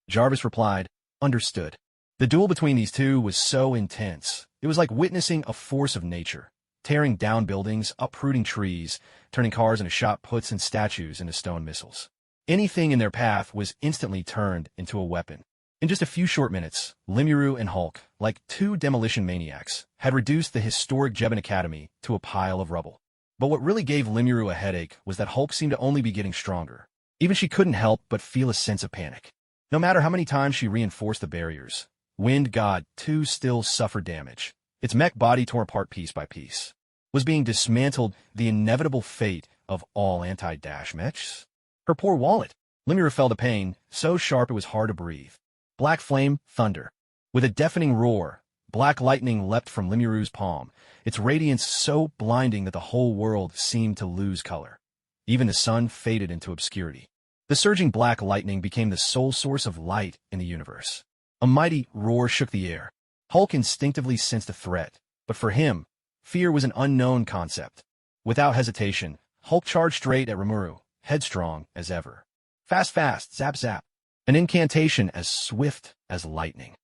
Jarvis replied, "Understood." The duel between these two was so intense. It was like witnessing a force of nature, tearing down buildings, uprooting trees, turning cars into shot puts and statues into stone missiles. Anything in their path was instantly turned into a weapon. In just a few short minutes, Rimuru and Hulk, like two demolition maniacs, had reduced the historic Jebin Academy to a pile of rubble. But what really gave Rimuru a headache was that Hulk seemed to only be getting stronger. Even she couldn't help but feel a sense of panic. No matter how many times she reinforced the barriers, Wind God 2 still suffered damage. Its mech body tore apart piece by piece. Was being dismantled the inevitable fate of all anti-dash mechs? Her poor wallet. Rimuru felt the pain, so sharp it was hard to breathe. Black flame, thunder. With a deafening roar, black lightning leapt from Rimuru's palm, its radiance so blinding that the whole world seemed to lose color. Even the sun faded into obscurity. The surging black lightning became the sole source of light in the universe. A mighty roar shook the air. Hulk instinctively sensed a threat, but for him, fear was an unknown concept. Without hesitation, Hulk charged straight at Remuru, headstrong as ever. Fast, fast, zap, zap. An incantation as swift as lightning.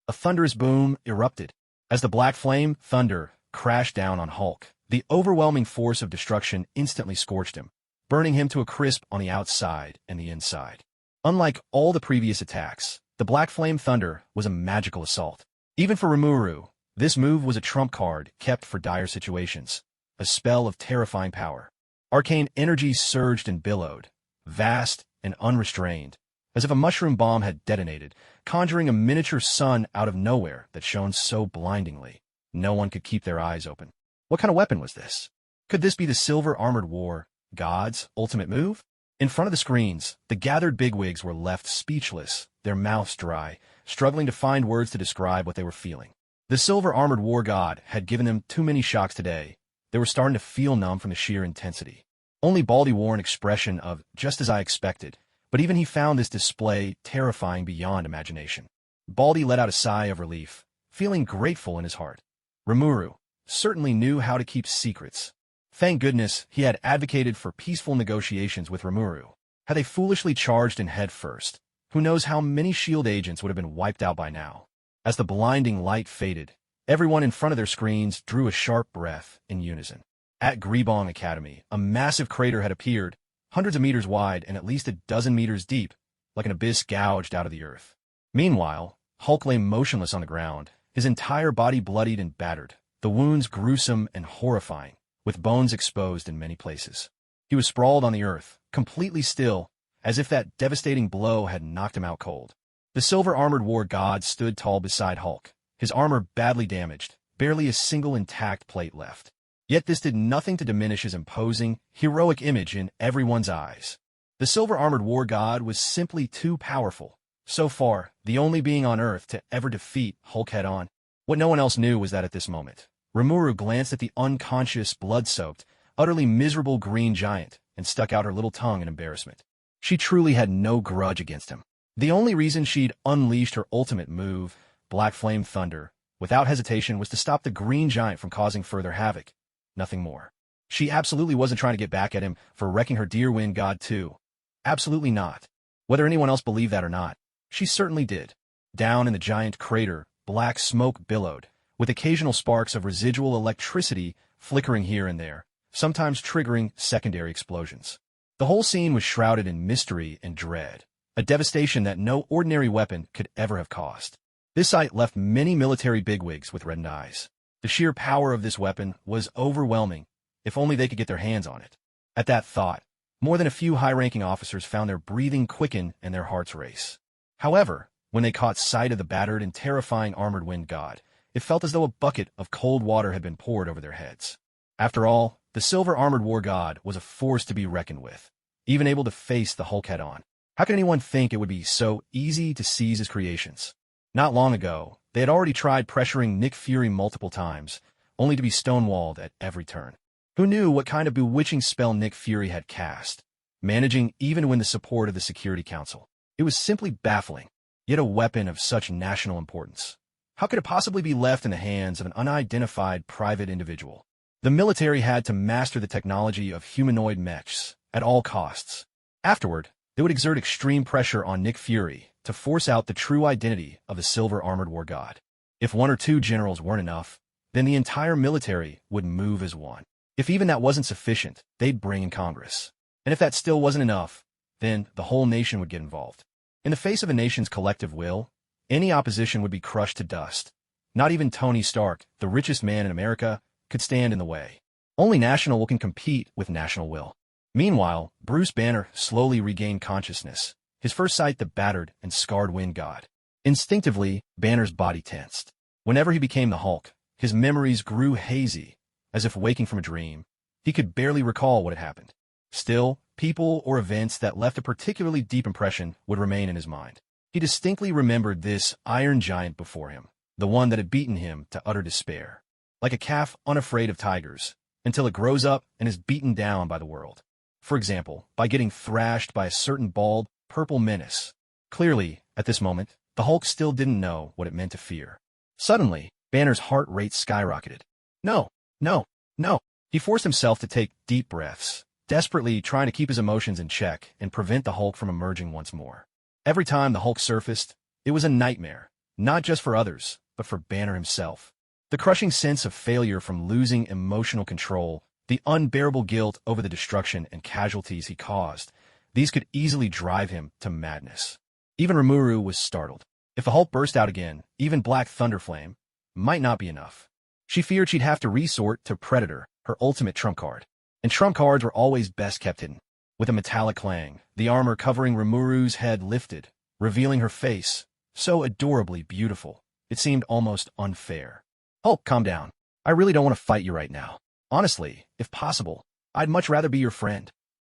A thunderous boom erupted. As the black flame, thunder, crashed down on Hulk, the overwhelming force of destruction instantly scorched him, burning him to a crisp on the outside and the inside. Unlike all the previous attacks, The Black Flame Thunder was a magical assault. Even for Rimuru, this move was a trump card kept for dire situations, a spell of terrifying power. Arcane energy surged and billowed, vast and unrestrained, as if a mushroom bomb had detonated, conjuring a miniature sun out of nowhere that shone so blindingly, no one could keep their eyes open. What kind of weapon was this? Could this be the Silver Armored War God's ultimate move? In front of the screens, the gathered bigwigs were left speechless, their mouths dry, struggling to find words to describe what they were feeling. The Silver Armored War God had given them too many shocks today. They were starting to feel numb from the sheer intensity. Only Baldy wore an expression of, just as I expected, but even he found this display terrifying beyond imagination. Baldy let out a sigh of relief, feeling grateful in his heart. Remuru certainly knew how to keep secrets. Thank goodness he had advocated for peaceful negotiations with Remuru. Had they foolishly charged in head first, who knows how many S.H.I.E.L.D. agents would have been wiped out by now. As the blinding light faded, everyone in front of their screens drew a sharp breath in unison. At Reborn Academy, a massive crater had appeared, hundreds of meters wide and at least a dozen meters deep, like an abyss gouged out of the earth. Meanwhile, Hulk lay motionless on the ground, his entire body bloodied and battered, the wounds gruesome and horrifying, with bones exposed in many places. He was sprawled on the earth, completely still, as if that devastating blow had knocked him out cold. The Silver Armored War God stood tall beside Hulk, his armor badly damaged, barely a single intact plate left. Yet this did nothing to diminish his imposing, heroic image in everyone's eyes. The Silver Armored War God was simply too powerful, so far the only being on Earth to ever defeat Hulk head-on. What no one else knew was that at this moment, Remuru glanced at the unconscious, blood-soaked, utterly miserable green giant and stuck out her little tongue in embarrassment. She truly had no grudge against him. The only reason she'd unleashed her ultimate move, Black Flame Thunder, without hesitation was to stop the green giant from causing further havoc. Nothing more. She absolutely wasn't trying to get back at him for wrecking her dear wind god too. Absolutely not. Whether anyone else believed that or not, she certainly did. Down in the giant crater, black smoke billowed, with occasional sparks of residual electricity flickering here and there, sometimes triggering secondary explosions. The whole scene was shrouded in mystery and dread, a devastation that no ordinary weapon could ever have caused. This sight left many military bigwigs with reddened eyes. The sheer power of this weapon was overwhelming, if only they could get their hands on it. At that thought, more than a few high-ranking officers found their breathing quicken and their hearts race. However, when they caught sight of the battered and terrifying armored wind god, it felt as though a bucket of cold water had been poured over their heads. After all, the Silver Armored War God was a force to be reckoned with, even able to face the Hulk head-on. How could anyone think it would be so easy to seize his creations? Not long ago, they had already tried pressuring Nick Fury multiple times, only to be stonewalled at every turn. Who knew what kind of bewitching spell Nick Fury had cast, managing even when the support of the Security Council? It was simply baffling, yet a weapon of such national importance. How could it possibly be left in the hands of an unidentified private individual? The military had to master the technology of humanoid mechs at all costs. Afterward, they would exert extreme pressure on Nick Fury to force out the true identity of the Silver Armored War God. If one or two generals weren't enough, then the entire military would move as one. If even that wasn't sufficient, they'd bring in Congress. And if that still wasn't enough, then the whole nation would get involved. In the face of a nation's collective will, any opposition would be crushed to dust. Not even Tony Stark, the richest man in America, could stand in the way. Only national will can compete with national will. Meanwhile, Bruce Banner slowly regained consciousness, his first sight the battered and scarred wind god. Instinctively, Banner's body tensed. Whenever he became the Hulk, his memories grew hazy, as if waking from a dream. He could barely recall what had happened. Still, people or events that left a particularly deep impression would remain in his mind. He distinctly remembered this iron giant before him, the one that had beaten him to utter despair. Like a calf unafraid of tigers, until it grows up and is beaten down by the world. For example, by getting thrashed by a certain bald, purple menace. Clearly, at this moment, the Hulk still didn't know what it meant to fear. Suddenly, Banner's heart rate skyrocketed. No, no, no. He forced himself to take deep breaths, desperately trying to keep his emotions in check and prevent the Hulk from emerging once more. Every time the Hulk surfaced, it was a nightmare, not just for others, but for Banner himself. The crushing sense of failure from losing emotional control, the unbearable guilt over the destruction and casualties he caused, these could easily drive him to madness. Even Rimuru was startled. If the Hulk burst out again, even Black Thunderflame might not be enough. She feared she'd have to resort to Predator, her ultimate trump card. And trump cards were always best kept hidden. With a metallic clang, the armor covering Rimuru's head lifted, revealing her face, so adorably beautiful, it seemed almost unfair. Hulk, calm down. I really don't want to fight you right now. Honestly, if possible, I'd much rather be your friend.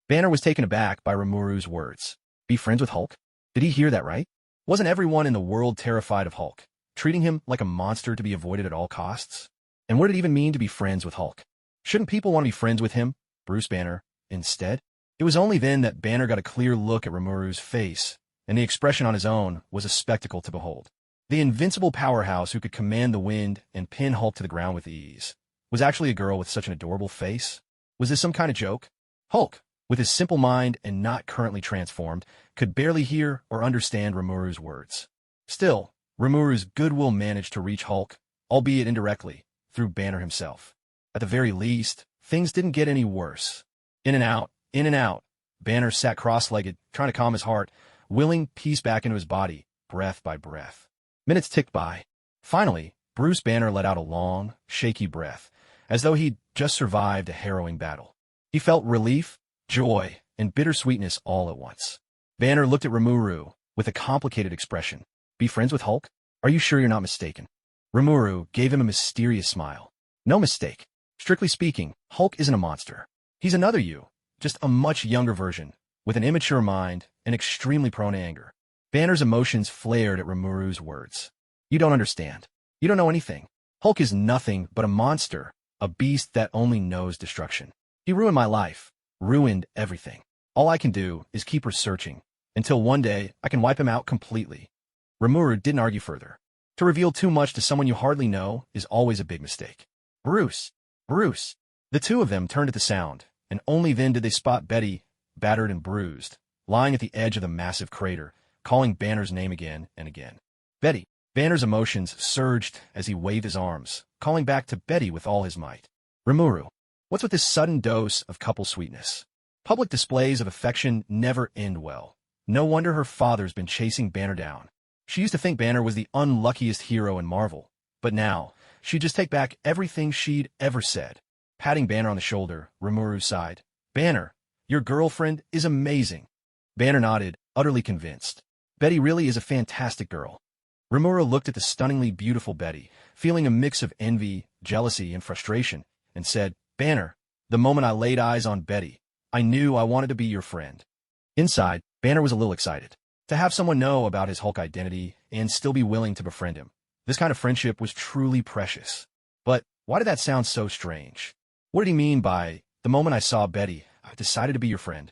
Banner was taken aback by Rimuru's words. Be friends with Hulk? Did he hear that right? Wasn't everyone in the world terrified of Hulk, treating him like a monster to be avoided at all costs? And what did it even mean to be friends with Hulk? Shouldn't people want to be friends with him, Bruce Banner, instead? It was only then that Banner got a clear look at Rimuru's face, and the expression on his own was a spectacle to behold. The invincible powerhouse who could command the wind and pin Hulk to the ground with ease was actually a girl with such an adorable face. Was this some kind of joke? Hulk, with his simple mind and not currently transformed, could barely hear or understand Rimuru's words. Still, Rimuru's goodwill managed to reach Hulk, albeit indirectly, through Banner himself. At the very least, things didn't get any worse. In and out, in and out. Banner sat cross-legged, trying to calm his heart, willing peace back into his body, breath by breath. Minutes ticked by. Finally, Bruce Banner let out a long, shaky breath, as though he'd just survived a harrowing battle. He felt relief, joy, and bittersweetness all at once. Banner looked at Remuru with a complicated expression. Be friends with Hulk? Are you sure you're not mistaken? Remuru gave him a mysterious smile. No mistake. Strictly speaking, Hulk isn't a monster. He's another you, just a much younger version, with an immature mind and extremely prone to anger. Banner's emotions flared at Rimuru's words. You don't understand. You don't know anything. Hulk is nothing but a monster, a beast that only knows destruction. He ruined my life, ruined everything. All I can do is keep researching, until one day I can wipe him out completely. Rimuru didn't argue further. To reveal too much to someone you hardly know is always a big mistake. Bruce! Bruce! The two of them turned at the sound, and only then did they spot Betty, battered and bruised, lying at the edge of the massive crater, calling Banner's name again and again. Betty! Banner's emotions surged as he waved his arms, calling back to Betty with all his might. Remuru, what's with this sudden dose of couple sweetness? Public displays of affection never end well. No wonder her father's been chasing Banner down. She used to think Banner was the unluckiest hero in Marvel, but now she'd just take back everything she'd ever said. Patting Banner on the shoulder, Rimuru sighed. Banner, your girlfriend is amazing. Banner nodded, utterly convinced. Betty really is a fantastic girl. Rimuru looked at the stunningly beautiful Betty, feeling a mix of envy, jealousy, and frustration, and said, Banner, the moment I laid eyes on Betty, I knew I wanted to be your friend. Inside, Banner was a little excited. To have someone know about his Hulk identity and still be willing to befriend him. This kind of friendship was truly precious. But why did that sound so strange? What did he mean by, the moment I saw Betty, I decided to be your friend?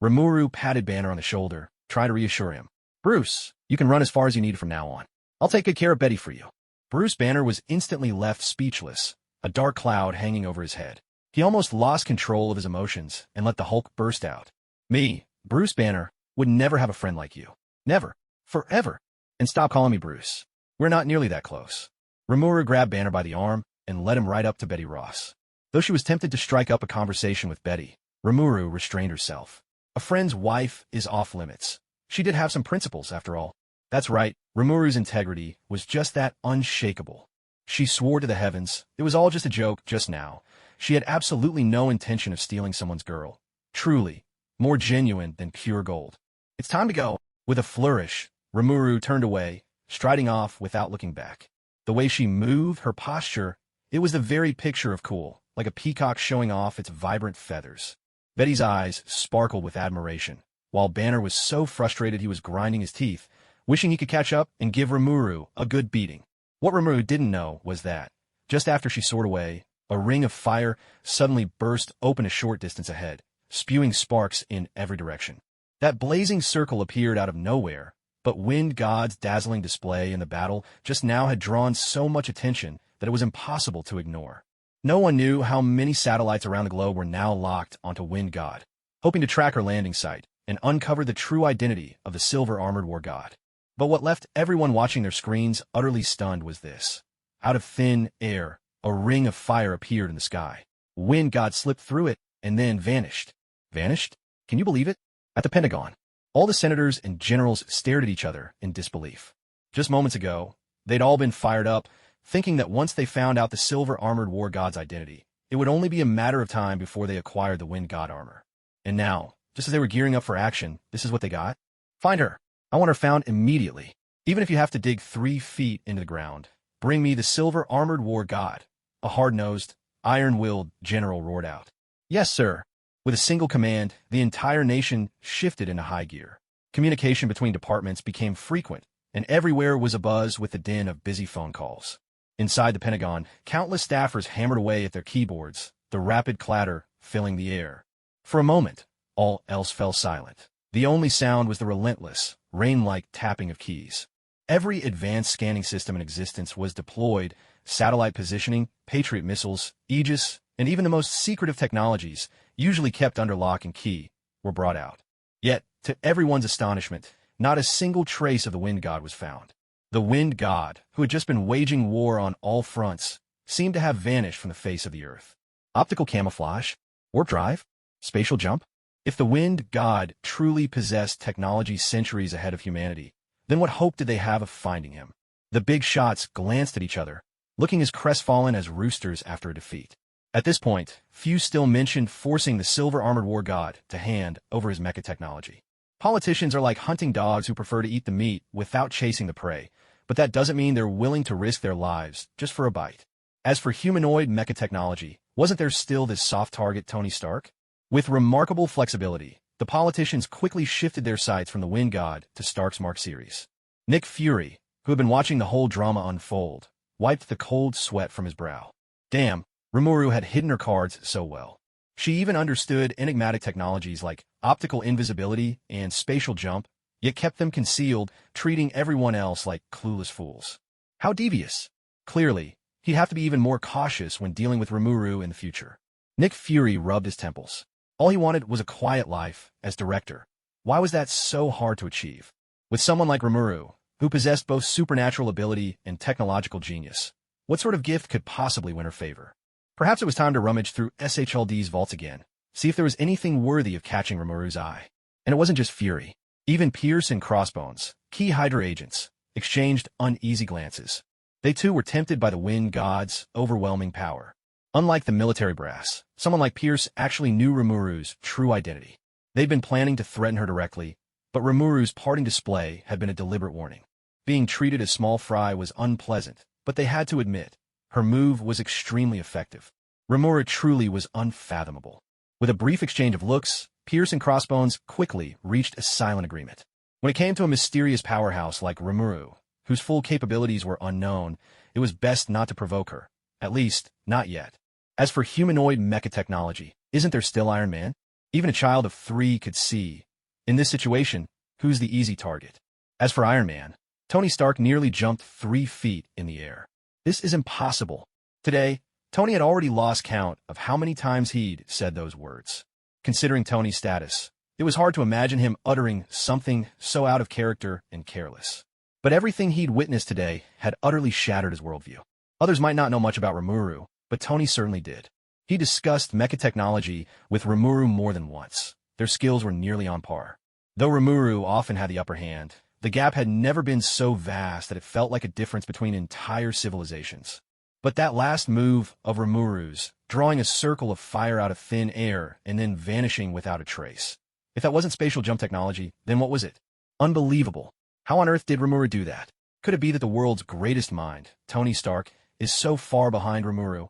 Remuru patted Banner on the shoulder, trying to reassure him. Bruce, you can run as far as you need from now on. I'll take good care of Betty for you. Bruce Banner was instantly left speechless, a dark cloud hanging over his head. He almost lost control of his emotions and let the Hulk burst out. Me, Bruce Banner, would never have a friend like you. Never. Forever. And stop calling me Bruce. We're not nearly that close. Remuru grabbed Banner by the arm and led him right up to Betty Ross. Though she was tempted to strike up a conversation with Betty, Remuru restrained herself. A friend's wife is off limits. She did have some principles, after all. That's right, Rimuru's integrity was just that unshakable. She swore to the heavens, it was all just a joke just now. She had absolutely no intention of stealing someone's girl. Truly, more genuine than pure gold. It's time to go. With a flourish, Rimuru turned away, striding off without looking back. The way she moved, her posture, it was the very picture of cool, like a peacock showing off its vibrant feathers. Betty's eyes sparkled with admiration, while Banner was so frustrated he was grinding his teeth, wishing he could catch up and give Rimuru a good beating. What Rimuru didn't know was that, just after she soared away, a ring of fire suddenly burst open a short distance ahead, spewing sparks in every direction. That blazing circle appeared out of nowhere, but Wind God's dazzling display in the battle just now had drawn so much attention that it was impossible to ignore. No one knew how many satellites around the globe were now locked onto Wind God, hoping to track her landing site and uncover the true identity of the silver-armored war god. But what left everyone watching their screens utterly stunned was this. Out of thin air, a ring of fire appeared in the sky. Wind God slipped through it and then vanished. Vanished? Can you believe it? At the Pentagon. All the senators and generals stared at each other in disbelief. Just moments ago, they'd all been fired up, thinking that once they found out the silver-armored war god's identity, it would only be a matter of time before they acquired the wind god armor. And now, just as they were gearing up for action, this is what they got? Find her. I want her found immediately. Even if you have to dig 3 feet into the ground, bring me the silver-armored war god. A hard-nosed, iron-willed general roared out. Yes, sir. With a single command, the entire nation shifted into high gear. Communication between departments became frequent, and everywhere was abuzz with the din of busy phone calls. Inside the Pentagon, countless staffers hammered away at their keyboards, the rapid clatter filling the air. For a moment, all else fell silent. The only sound was the relentless, rain-like tapping of keys. Every advanced scanning system in existence was deployed, satellite positioning, Patriot missiles, Aegis, and even the most secretive technologies, usually kept under lock and key, were brought out. Yet, to everyone's astonishment, not a single trace of the wind god was found. The wind god, who had just been waging war on all fronts, seemed to have vanished from the face of the earth. Optical camouflage? Warp drive? Spatial jump? If the wind god truly possessed technology centuries ahead of humanity, then what hope did they have of finding him? The big shots glanced at each other, looking as crestfallen as roosters after a defeat. At this point, few still mentioned forcing the silver-armored war god to hand over his mecha technology. Politicians are like hunting dogs who prefer to eat the meat without chasing the prey, but that doesn't mean they're willing to risk their lives just for a bite. As for humanoid mecha technology, wasn't there still this soft target Tony Stark? With remarkable flexibility, the politicians quickly shifted their sights from the wind god to Stark's Mark series. Nick Fury, who had been watching the whole drama unfold, wiped the cold sweat from his brow. Damn, Rimuru had hidden her cards so well. She even understood enigmatic technologies like optical invisibility and spatial jump, yet kept them concealed, treating everyone else like clueless fools. How devious. Clearly, he'd have to be even more cautious when dealing with Remuru in the future. Nick Fury rubbed his temples. All he wanted was a quiet life as director. Why was that so hard to achieve? With someone like Remuru, who possessed both supernatural ability and technological genius, what sort of gift could possibly win her favor? Perhaps it was time to rummage through SHLD's vaults again, see if there was anything worthy of catching Remuru's eye. And it wasn't just Fury. Even Pierce and Crossbones, key Hydra agents, exchanged uneasy glances. They too were tempted by the wind god's overwhelming power. Unlike the military brass, someone like Pierce actually knew Remuru's true identity. They'd been planning to threaten her directly, but Remuru's parting display had been a deliberate warning. Being treated as small fry was unpleasant, but they had to admit, her move was extremely effective. Remuru truly was unfathomable. With a brief exchange of looks, Pierce and Crossbones quickly reached a silent agreement. When it came to a mysterious powerhouse like Remuru, whose full capabilities were unknown, it was best not to provoke her. At least, not yet. As for humanoid mecha technology, isn't there still Iron Man? Even a child of 3 could see. In this situation, who's the easy target? As for Iron Man, Tony Stark nearly jumped 3 feet in the air. This is impossible. Today, Tony had already lost count of how many times he'd said those words. Considering Tony's status, it was hard to imagine him uttering something so out of character and careless. But everything he'd witnessed today had utterly shattered his worldview. Others might not know much about Remuru, but Tony certainly did. He discussed mecha technology with Remuru more than once. Their skills were nearly on par. Though Remuru often had the upper hand, the gap had never been so vast that it felt like a difference between entire civilizations. But that last move of Remuru's, drawing a circle of fire out of thin air and then vanishing without a trace. If that wasn't spatial jump technology, then what was it? Unbelievable. How on earth did Remuru do that? Could it be that the world's greatest mind, Tony Stark, is so far behind Remuru?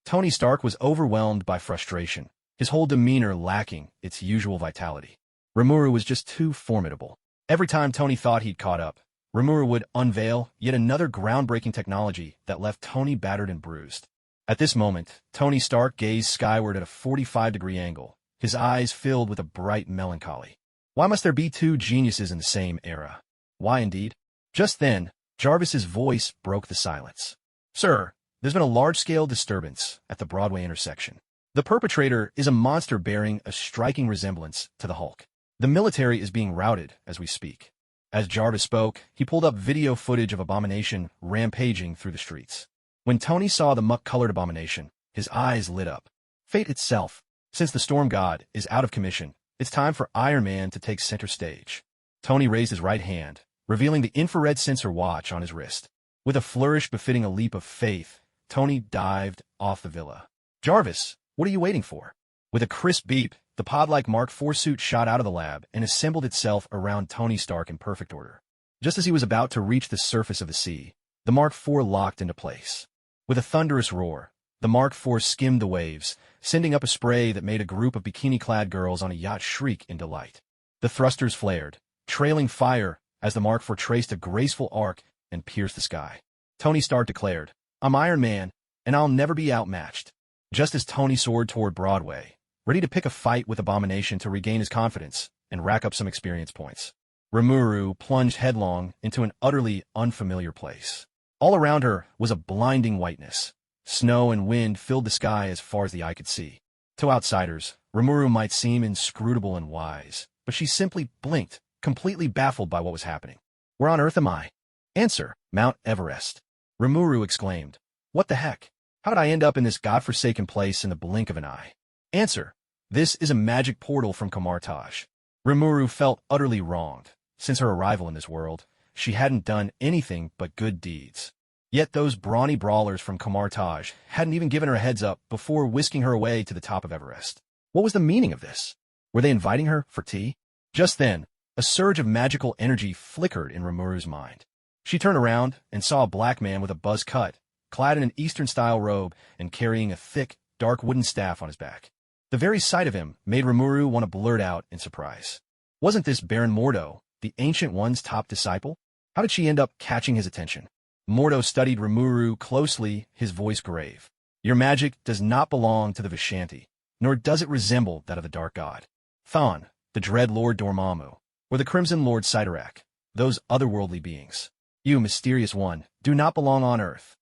Tony Stark was overwhelmed by frustration, his whole demeanor lacking its usual vitality. Remuru was just too formidable. Every time Tony thought he'd caught up, Rimuru would unveil yet another groundbreaking technology that left Tony battered and bruised. At this moment, Tony Stark gazed skyward at a 45-degree angle, his eyes filled with a bright melancholy. Why must there be 2 geniuses in the same era? Why indeed? Just then, Jarvis's voice broke the silence. Sir, there's been a large-scale disturbance at the Broadway intersection. The perpetrator is a monster bearing a striking resemblance to the Hulk. The military is being routed as we speak. As Jarvis spoke, he pulled up video footage of Abomination rampaging through the streets. When Tony saw the muck-colored Abomination, his eyes lit up. Fate itself. Since the Storm God is out of commission, It's time for Iron Man to take center stage. Tony raised his right hand, revealing the infrared sensor watch on his wrist. With a flourish befitting a leap of faith, Tony dived off the villa. Jarvis, what are you waiting for? With a crisp beep, the pod-like Mark IV suit shot out of the lab and assembled itself around Tony Stark in perfect order. Just as he was about to reach the surface of the sea, the Mark IV locked into place. With a thunderous roar, the Mark IV skimmed the waves, sending up a spray that made a group of bikini-clad girls on a yacht shriek in delight. The thrusters flared, trailing fire as the Mark IV traced a graceful arc and pierced the sky. Tony Stark declared, "I'm Iron Man, and I'll never be outmatched." Just as Tony soared toward Broadway, ready to pick a fight with Abomination to regain his confidence and rack up some experience points, Remuru plunged headlong into an utterly unfamiliar place. All around her was a blinding whiteness. Snow and wind filled the sky as far as the eye could see. To outsiders, Rimuru might seem inscrutable and wise, but she simply blinked, completely baffled by what was happening. "Where on earth am I?" "Answer, Mount Everest." Rimuru exclaimed. "What the heck? How did I end up in this godforsaken place in the blink of an eye?" "Answer, this is a magic portal from Kamartaj." Rimuru felt utterly wronged. Since her arrival in this world, she hadn't done anything but good deeds. Yet those brawny brawlers from Kamartaj hadn't even given her a heads up before whisking her away to the top of Everest. What was the meaning of this? Were they inviting her for tea? Just then, a surge of magical energy flickered in Rimuru's mind. She turned around and saw a black man with a buzz cut, clad in an Eastern-style robe and carrying a thick, dark wooden staff on his back. The very sight of him made Rimuru want to blurt out in surprise. Wasn't this Baron Mordo, the Ancient One's top disciple? How did she end up catching his attention? Mordo studied Rimuru closely, his voice grave. "Your magic does not belong to the Vishanti, nor does it resemble that of the Dark God. Thon, the Dread Lord Dormammu, or the Crimson Lord Sidorak, those otherworldly beings. You, mysterious one, do not belong on Earth."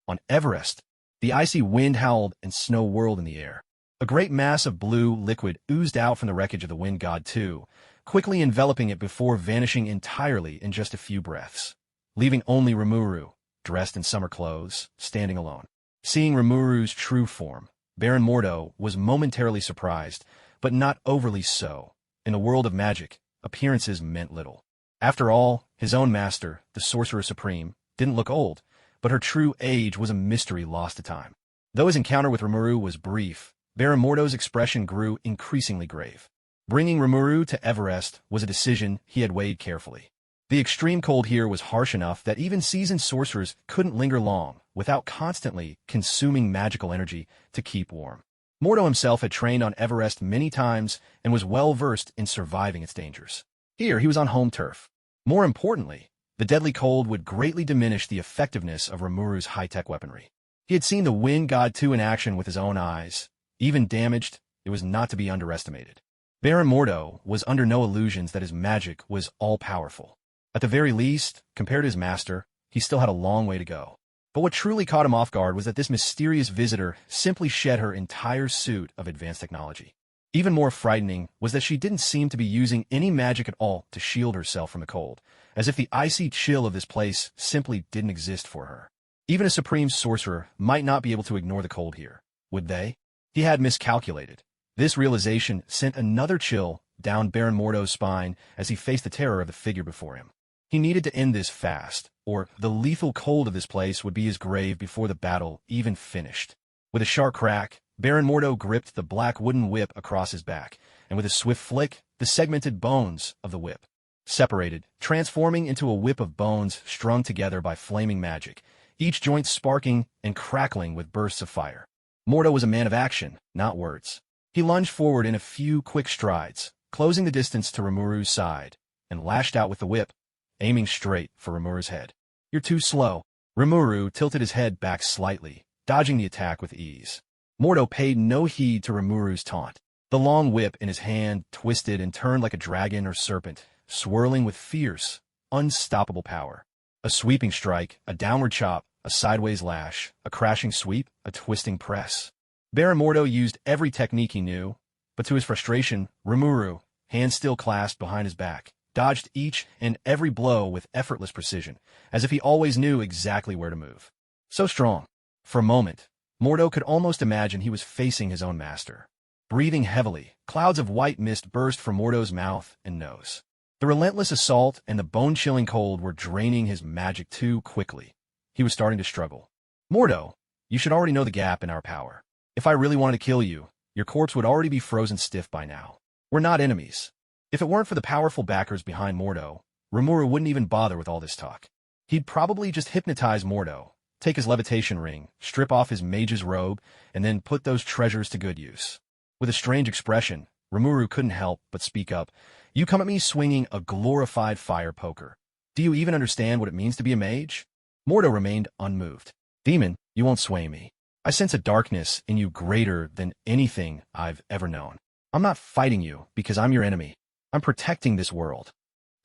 On Everest, the icy wind howled and snow whirled in the air. A great mass of blue liquid oozed out from the wreckage of the Wind God 2, quickly enveloping it before vanishing entirely in just a few breaths, leaving only Rimuru, dressed in summer clothes, standing alone. Seeing Rimuru's true form, Baron Mordo was momentarily surprised, but not overly so. In a world of magic, appearances meant little. After all, his own master, the Sorcerer Supreme, didn't look old, but her true age was a mystery lost to time. Though his encounter with Rimuru was brief, Baron Mordo's expression grew increasingly grave. Bringing Rimuru to Everest was a decision he had weighed carefully. The extreme cold here was harsh enough that even seasoned sorcerers couldn't linger long without constantly consuming magical energy to keep warm. Mordo himself had trained on Everest many times and was well versed in surviving its dangers. Here he was on home turf. More importantly, the deadly cold would greatly diminish the effectiveness of Rimuru's high-tech weaponry. He had seen the Wind God 2 in action with his own eyes. Even damaged, it was not to be underestimated. Baron Mordo was under no illusions that his magic was all-powerful. At the very least, compared to his master, he still had a long way to go. But what truly caught him off guard was that this mysterious visitor simply shed her entire suit of advanced technology. Even more frightening was that she didn't seem to be using any magic at all to shield herself from the cold, as if the icy chill of this place simply didn't exist for her. Even a supreme sorcerer might not be able to ignore the cold here, would they? He had miscalculated. This realization sent another chill down Baron Mordo's spine as he faced the terror of the figure before him. He needed to end this fast, or the lethal cold of this place would be his grave before the battle even finished. With a sharp crack, Baron Mordo gripped the black wooden whip across his back, and with a swift flick, the segmented bones of the whip separated, transforming into a whip of bones strung together by flaming magic, each joint sparking and crackling with bursts of fire. Mordo was a man of action, not words. He lunged forward in a few quick strides, closing the distance to Rimuru's side, and lashed out with the whip, aiming straight for Rimuru's head. "You're too slow." Rimuru tilted his head back slightly, dodging the attack with ease. Mordo paid no heed to Rimuru's taunt. The long whip in his hand twisted and turned like a dragon or serpent, swirling with fierce, unstoppable power. A sweeping strike, a downward chop, a sideways lash, a crashing sweep, a twisting press. Baron Mordo used every technique he knew, but to his frustration, Rimuru, hands still clasped behind his back, dodged each and every blow with effortless precision, as if he always knew exactly where to move. So strong. For a moment, Mordo could almost imagine he was facing his own master. Breathing heavily, clouds of white mist burst from Mordo's mouth and nose. The relentless assault and the bone-chilling cold were draining his magic too quickly. He was starting to struggle. Mordo, you should already know the gap in our power. If I really wanted to kill you, your corpse would already be frozen stiff by now. We're not enemies. If it weren't for the powerful backers behind Mordo, Rimuru wouldn't even bother with all this talk. He'd probably just hypnotize Mordo, take his levitation ring, strip off his mage's robe, and then put those treasures to good use. With a strange expression, Rimuru couldn't help but speak up. You come at me swinging a glorified fire poker. Do you even understand what it means to be a mage? Mordo remained unmoved. Demon, you won't sway me. I sense a darkness in you greater than anything I've ever known. I'm not fighting you because I'm your enemy. I'm protecting this world.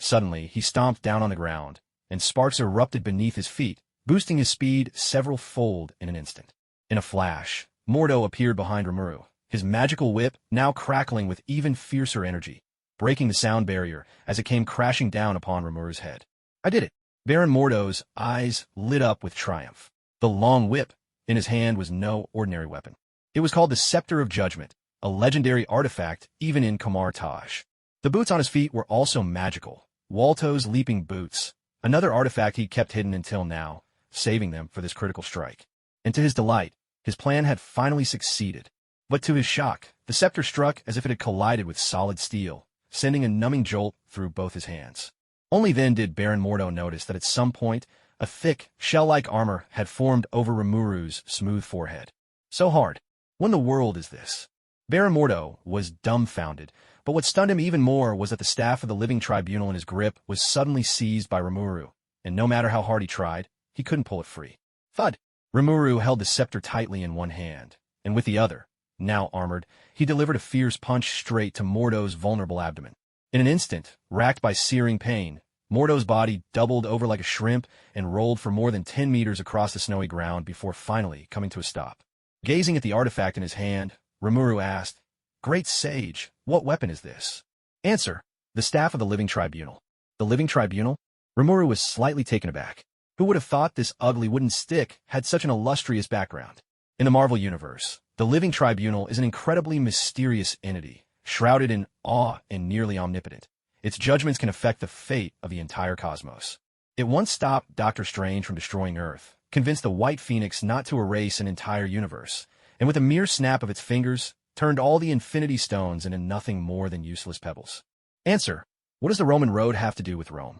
Suddenly, he stomped down on the ground, and sparks erupted beneath his feet, boosting his speed several-fold in an instant. In a flash, Mordo appeared behind Rimuru, his magical whip now crackling with even fiercer energy, breaking the sound barrier as it came crashing down upon Rimuru's head. I did it! Baron Mordo's eyes lit up with triumph. The long whip in his hand was no ordinary weapon. It was called the Scepter of Judgment, a legendary artifact even in Kamar Taj. The boots on his feet were also magical, Walto's leaping boots, another artifact he'd kept hidden until now, saving them for this critical strike. And to his delight, his plan had finally succeeded. But to his shock, the scepter struck as if it had collided with solid steel, sending a numbing jolt through both his hands. Only then did Baron Mordo notice that at some point, a thick, shell-like armor had formed over Rimuru's smooth forehead. So hard. What in the world is this? Baron Mordo was dumbfounded, but what stunned him even more was that the staff of the living tribunal in his grip was suddenly seized by Remuru, and no matter how hard he tried, he couldn't pull it free. Thud! Remuru held the scepter tightly in one hand, and with the other, now armored, he delivered a fierce punch straight to Mordo's vulnerable abdomen. In an instant, racked by searing pain, Mordo's body doubled over like a shrimp and rolled for more than 10 meters across the snowy ground before finally coming to a stop. Gazing at the artifact in his hand, Rimuru asked, "Great sage, what weapon is this?" Answer, "The staff of the living tribunal." The living tribunal? Rimuru was slightly taken aback. Who would have thought this ugly wooden stick had such an illustrious background? In the Marvel Universe, the living tribunal is an incredibly mysterious entity, shrouded in awe and nearly omnipotent. Its judgments can affect the fate of the entire cosmos. It once stopped Doctor Strange from destroying Earth, convinced the White Phoenix not to erase an entire universe, and with a mere snap of its fingers, turned all the Infinity Stones into nothing more than useless pebbles. Answer, what does the Roman road have to do with Rome?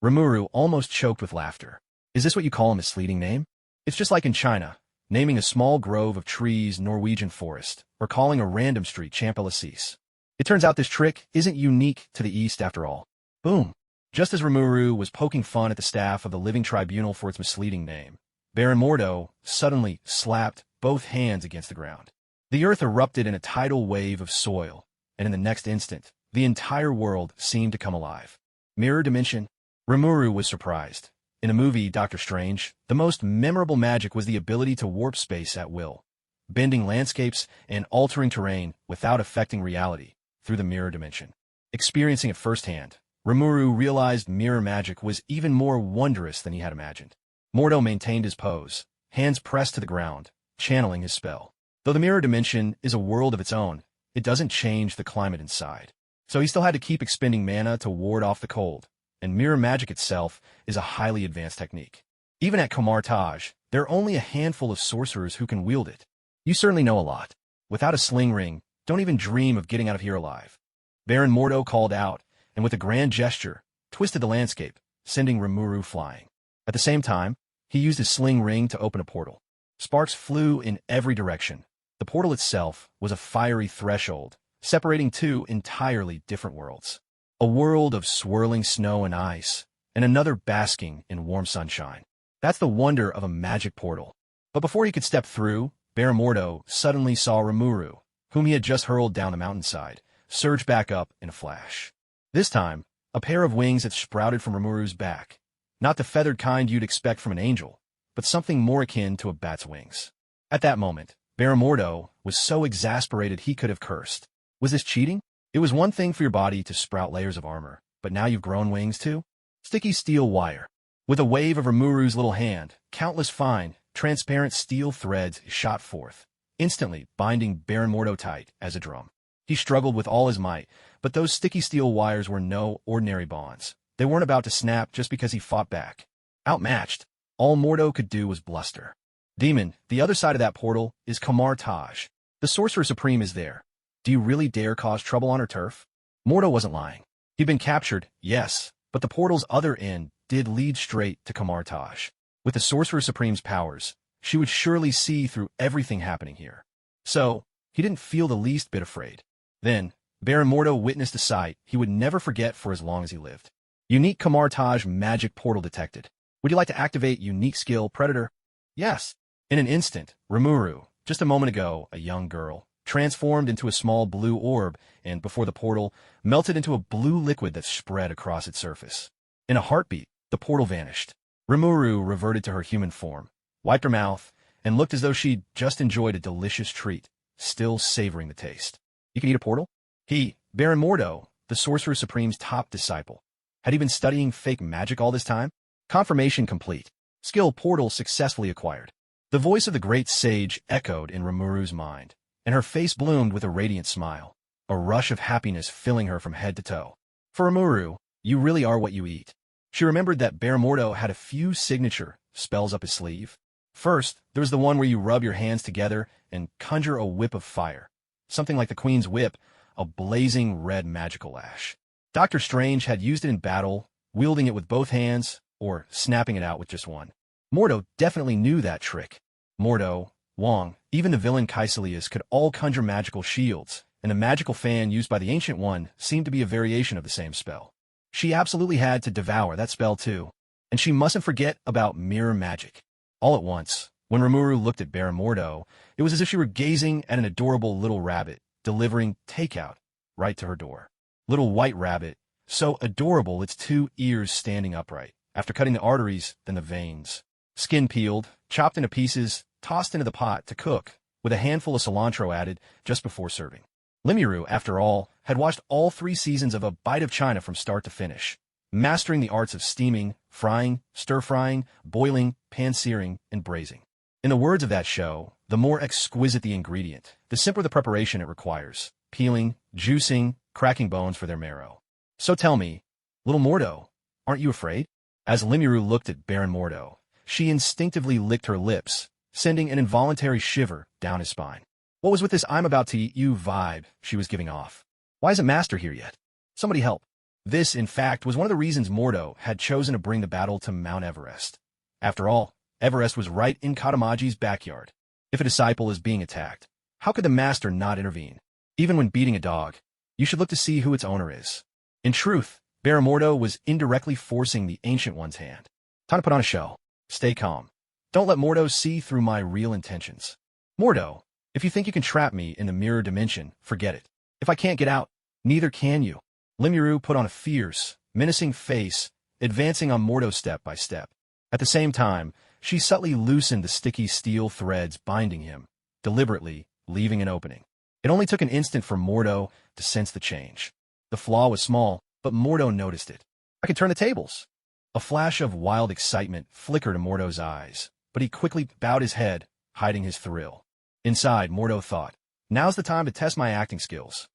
Remuru almost choked with laughter. Is this what you call a misleading name? It's just like in China, naming a small grove of trees Norwegian forest, or calling a random street Champs-Élysées. It turns out this trick isn't unique to the East after all. Boom! Just as Rimuru was poking fun at the staff of the living tribunal for its misleading name, Baron Mordo suddenly slapped both hands against the ground. The earth erupted in a tidal wave of soil, and in the next instant, the entire world seemed to come alive. Mirror dimension? Rimuru was surprised. In a movie, Doctor Strange, the most memorable magic was the ability to warp space at will, bending landscapes and altering terrain without affecting reality through the mirror dimension. Experiencing it firsthand, Rimuru realized mirror magic was even more wondrous than he had imagined. Mordo maintained his pose, hands pressed to the ground, channeling his spell. Though the mirror dimension is a world of its own, it doesn't change the climate inside. So he still had to keep expending mana to ward off the cold, and mirror magic itself is a highly advanced technique. Even at Kamar Taj, there are only a handful of sorcerers who can wield it. You certainly know a lot. Without a sling ring, don't even dream of getting out of here alive. Baron Mordo called out, and with a grand gesture, twisted the landscape, sending Rimuru flying. At the same time, he used his sling ring to open a portal. Sparks flew in every direction. The portal itself was a fiery threshold, separating two entirely different worlds. A world of swirling snow and ice, and another basking in warm sunshine. That's the wonder of a magic portal. But before he could step through, Baron Mordo suddenly saw Rimuru, whom he had just hurled down the mountainside, surge back up in a flash. This time, a pair of wings had sprouted from Rimuru's back. Not the feathered kind you'd expect from an angel, but something more akin to a bat's wings. At that moment, Baron Mordo was so exasperated he could have cursed. Was this cheating? It was one thing for your body to sprout layers of armor, but now you've grown wings too? Sticky steel wire. With a wave of Rimuru's little hand, countless fine, transparent steel threads shot forth, instantly binding Baron Mordo tight as a drum. He struggled with all his might, but those sticky steel wires were no ordinary bonds. They weren't about to snap just because he fought back. Outmatched, all Mordo could do was bluster. Demon, the other side of that portal is Kamar Taj. The Sorcerer Supreme is there. Do you really dare cause trouble on her turf? Mordo wasn't lying. He'd been captured, yes, but the portal's other end did lead straight to Kamar Taj. With the Sorcerer Supreme's powers, she would surely see through everything happening here. So, he didn't feel the least bit afraid. Then, Baron Mordo witnessed a sight he would never forget for as long as he lived. Unique Kamar Taj magic portal detected. Would you like to activate unique skill Predator? Yes. In an instant, Rimuru, just a moment ago a young girl, transformed into a small blue orb and, before the portal, melted into a blue liquid that spread across its surface. In a heartbeat, the portal vanished. Remuru reverted to her human form, wiped her mouth, and looked as though she'd just enjoyed a delicious treat, still savoring the taste. You can eat a portal? He, Baron Mordo, the Sorcerer Supreme's top disciple. Had he been studying fake magic all this time? Confirmation complete. Skill portal successfully acquired. The voice of the great sage echoed in Rimuru's mind, and her face bloomed with a radiant smile, a rush of happiness filling her from head to toe. For Rimuru, you really are what you eat. She remembered that Baron Mordo had a few signature spells up his sleeve. First, there was the one where you rub your hands together and conjure a whip of fire, something like the Queen's whip, a blazing red magical lash. Doctor Strange had used it in battle, wielding it with both hands, or snapping it out with just one. Mordo definitely knew that trick. Mordo, Wong, even the villain Kaiselius could all conjure magical shields, and the magical fan used by the Ancient One seemed to be a variation of the same spell. She absolutely had to devour that spell too, and she mustn't forget about mirror magic. All at once, when Remuru looked at Baron Mordo, it was as if she were gazing at an adorable little rabbit, delivering takeout right to her door. Little white rabbit, so adorable its 2 ears standing upright, after cutting the arteries, then the veins. Skin peeled, chopped into pieces, tossed into the pot to cook, with a handful of cilantro added just before serving. Rimuru, after all, had watched all 3 seasons of A Bite of China from start to finish, mastering the arts of steaming, frying, stir-frying, boiling, pan-searing, and braising. In the words of that show, the more exquisite the ingredient, the simpler the preparation it requires, peeling, juicing, cracking bones for their marrow. So tell me, little Mordo, aren't you afraid? As Rimuru looked at Baron Mordo, she instinctively licked her lips, sending an involuntary shiver down his spine. What was with this I'm about to eat you vibe she was giving off? Why isn't Master here yet? Somebody help. This, in fact, was one of the reasons Mordo had chosen to bring the battle to Mount Everest. After all, Everest was right in Katamaji's backyard. If a disciple is being attacked, how could the Master not intervene? Even when beating a dog, you should look to see who its owner is. In truth, Baron Mordo was indirectly forcing the Ancient One's hand. Time to put on a show. Stay calm. Don't let Mordo see through my real intentions. Mordo, if you think you can trap me in the mirror dimension, forget it. If I can't get out, neither can you. Rimuru put on a fierce, menacing face, advancing on Mordo step by step. At the same time, she subtly loosened the sticky steel threads binding him, deliberately leaving an opening. It only took an instant for Mordo to sense the change. The flaw was small, but Mordo noticed it. I can turn the tables. A flash of wild excitement flickered in Mordo's eyes, but he quickly bowed his head, hiding his thrill. Inside, Mordo thought, now's the time to test my acting skills.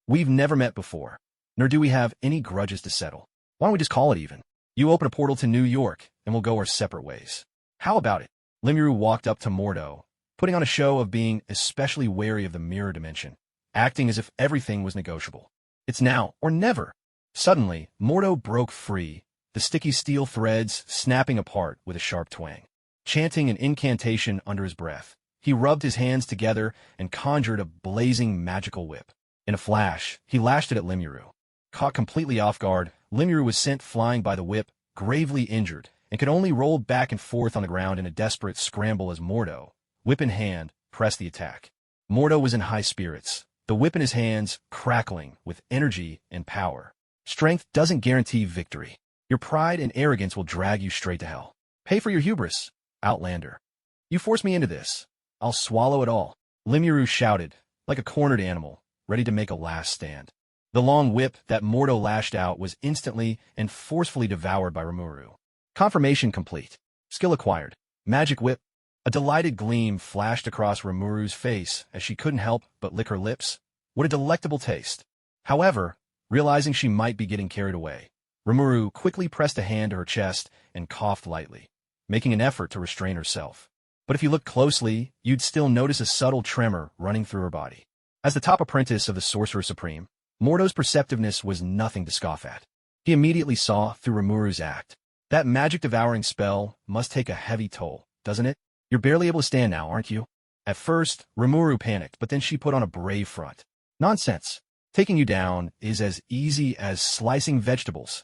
We've never met before, nor do we have any grudges to settle. Why don't we just call it even? You open a portal to New York, and we'll go our separate ways. How about it? Rimuru walked up to Mordo, putting on a show of being especially wary of the mirror dimension, acting as if everything was negotiable. It's now or never. Suddenly, Mordo broke free, the sticky steel threads snapping apart with a sharp twang. Chanting an incantation under his breath, he rubbed his hands together and conjured a blazing magical whip. In a flash, he lashed it at Rimuru. Caught completely off guard, Rimuru was sent flying by the whip, gravely injured, and could only roll back and forth on the ground in a desperate scramble as Mordo, whip in hand, pressed the attack. Mordo was in high spirits, the whip in his hands crackling with energy and power. Strength doesn't guarantee victory. Your pride and arrogance will drag you straight to hell. Pay for your hubris, Outlander. You forced me into this. I'll swallow it all. Rimuru shouted, like a cornered animal, ready to make a last stand. The long whip that Mordo lashed out was instantly and forcefully devoured by Rimuru. Confirmation complete. Skill acquired. Magic whip. A delighted gleam flashed across Rimuru's face as she couldn't help but lick her lips. What a delectable taste. However, realizing she might be getting carried away, Rimuru quickly pressed a hand to her chest and coughed lightly, making an effort to restrain herself. But if you looked closely, you'd still notice a subtle tremor running through her body. As the top apprentice of the Sorcerer Supreme, Mordo's perceptiveness was nothing to scoff at. He immediately saw through Rimuru's act. That magic devouring spell must take a heavy toll, doesn't it? You're barely able to stand now, aren't you? At first, Rimuru panicked, but then she put on a brave front. Nonsense. Taking you down is as easy as slicing vegetables.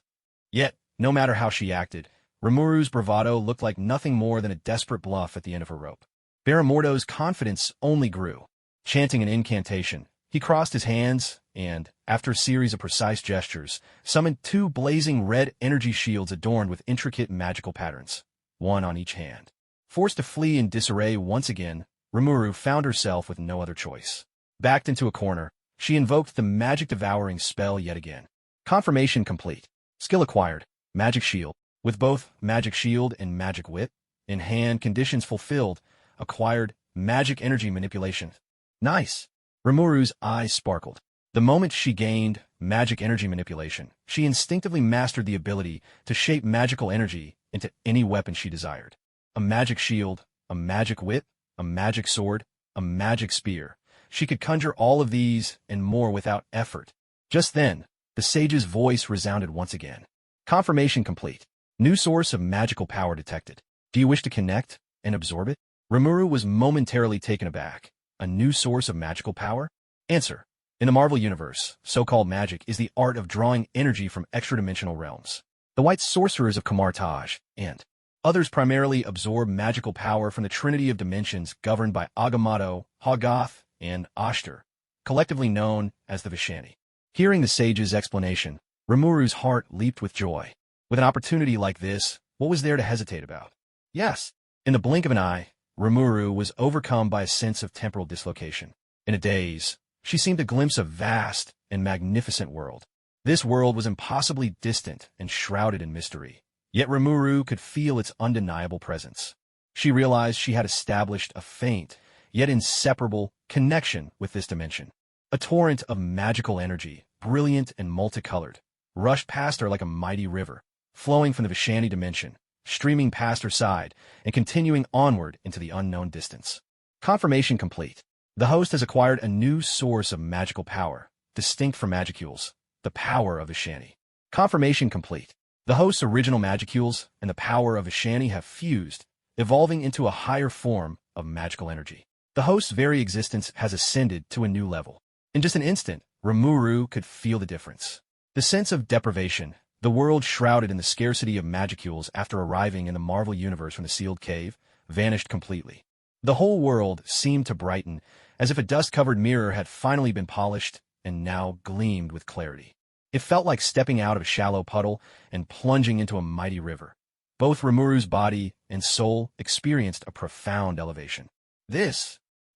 Yet, no matter how she acted, Rimuru's bravado looked like nothing more than a desperate bluff at the end of her rope. Baron Mordo's confidence only grew. Chanting an incantation, he crossed his hands and, after a series of precise gestures, summoned 2 blazing red energy shields adorned with intricate magical patterns, one on each hand. Forced to flee in disarray once again, Remuru found herself with no other choice. Backed into a corner, she invoked the magic devouring spell yet again. Confirmation complete. Skill acquired. Magic Shield. With both Magic Shield and Magic Whip in hand, conditions fulfilled. Acquired Magic Energy Manipulation. Nice. Rimuru's eyes sparkled. The moment she gained Magic Energy Manipulation, she instinctively mastered the ability to shape magical energy into any weapon she desired. A magic shield, a magic whip, a magic sword, a magic spear. She could conjure all of these and more without effort. Just then, the sage's voice resounded once again. Confirmation complete. New source of magical power detected. Do you wish to connect and absorb it? Rimuru was momentarily taken aback. A new source of magical power? Answer. In the Marvel Universe, so-called magic is the art of drawing energy from extra-dimensional realms. The white sorcerers of Kamartaj and others primarily absorb magical power from the trinity of dimensions governed by Agamotto, Hoggoth, and Ashtar, collectively known as the Vishani. Hearing the sage's explanation, Rimuru's heart leaped with joy. With an opportunity like this, what was there to hesitate about? Yes. In the blink of an eye, Rimuru was overcome by a sense of temporal dislocation. In a daze, she seemed to glimpse a vast and magnificent world. This world was impossibly distant and shrouded in mystery. Yet Rimuru could feel its undeniable presence. She realized she had established a faint, yet inseparable, connection with this dimension. A torrent of magical energy, brilliant and multicolored, rushed past her like a mighty river, flowing from the Vishani dimension, streaming past her side, and continuing onward into the unknown distance. Confirmation complete. The host has acquired a new source of magical power, distinct from magicules, the power of Vishani. Confirmation complete. The host's original magicules and the power of Vishani have fused, evolving into a higher form of magical energy. The host's very existence has ascended to a new level. In just an instant, Remuru could feel the difference. The sense of deprivation, the world shrouded in the scarcity of magicules after arriving in the Marvel Universe from the sealed cave, vanished completely. The whole world seemed to brighten, as if a dust-covered mirror had finally been polished and now gleamed with clarity. It felt like stepping out of a shallow puddle and plunging into a mighty river. Both Rimuru's body and soul experienced a profound elevation.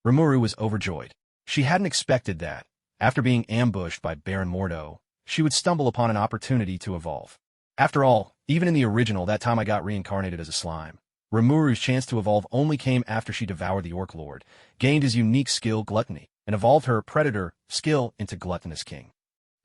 Rimuru was overjoyed. She hadn't expected that, after being ambushed by Baron Mordo, she would stumble upon an opportunity to evolve. After all, even in the original, that time I got reincarnated as a slime. Rimuru's chance to evolve only came after she devoured the Orc Lord, gained his unique skill Gluttony, and evolved her Predator skill into Gluttonous King.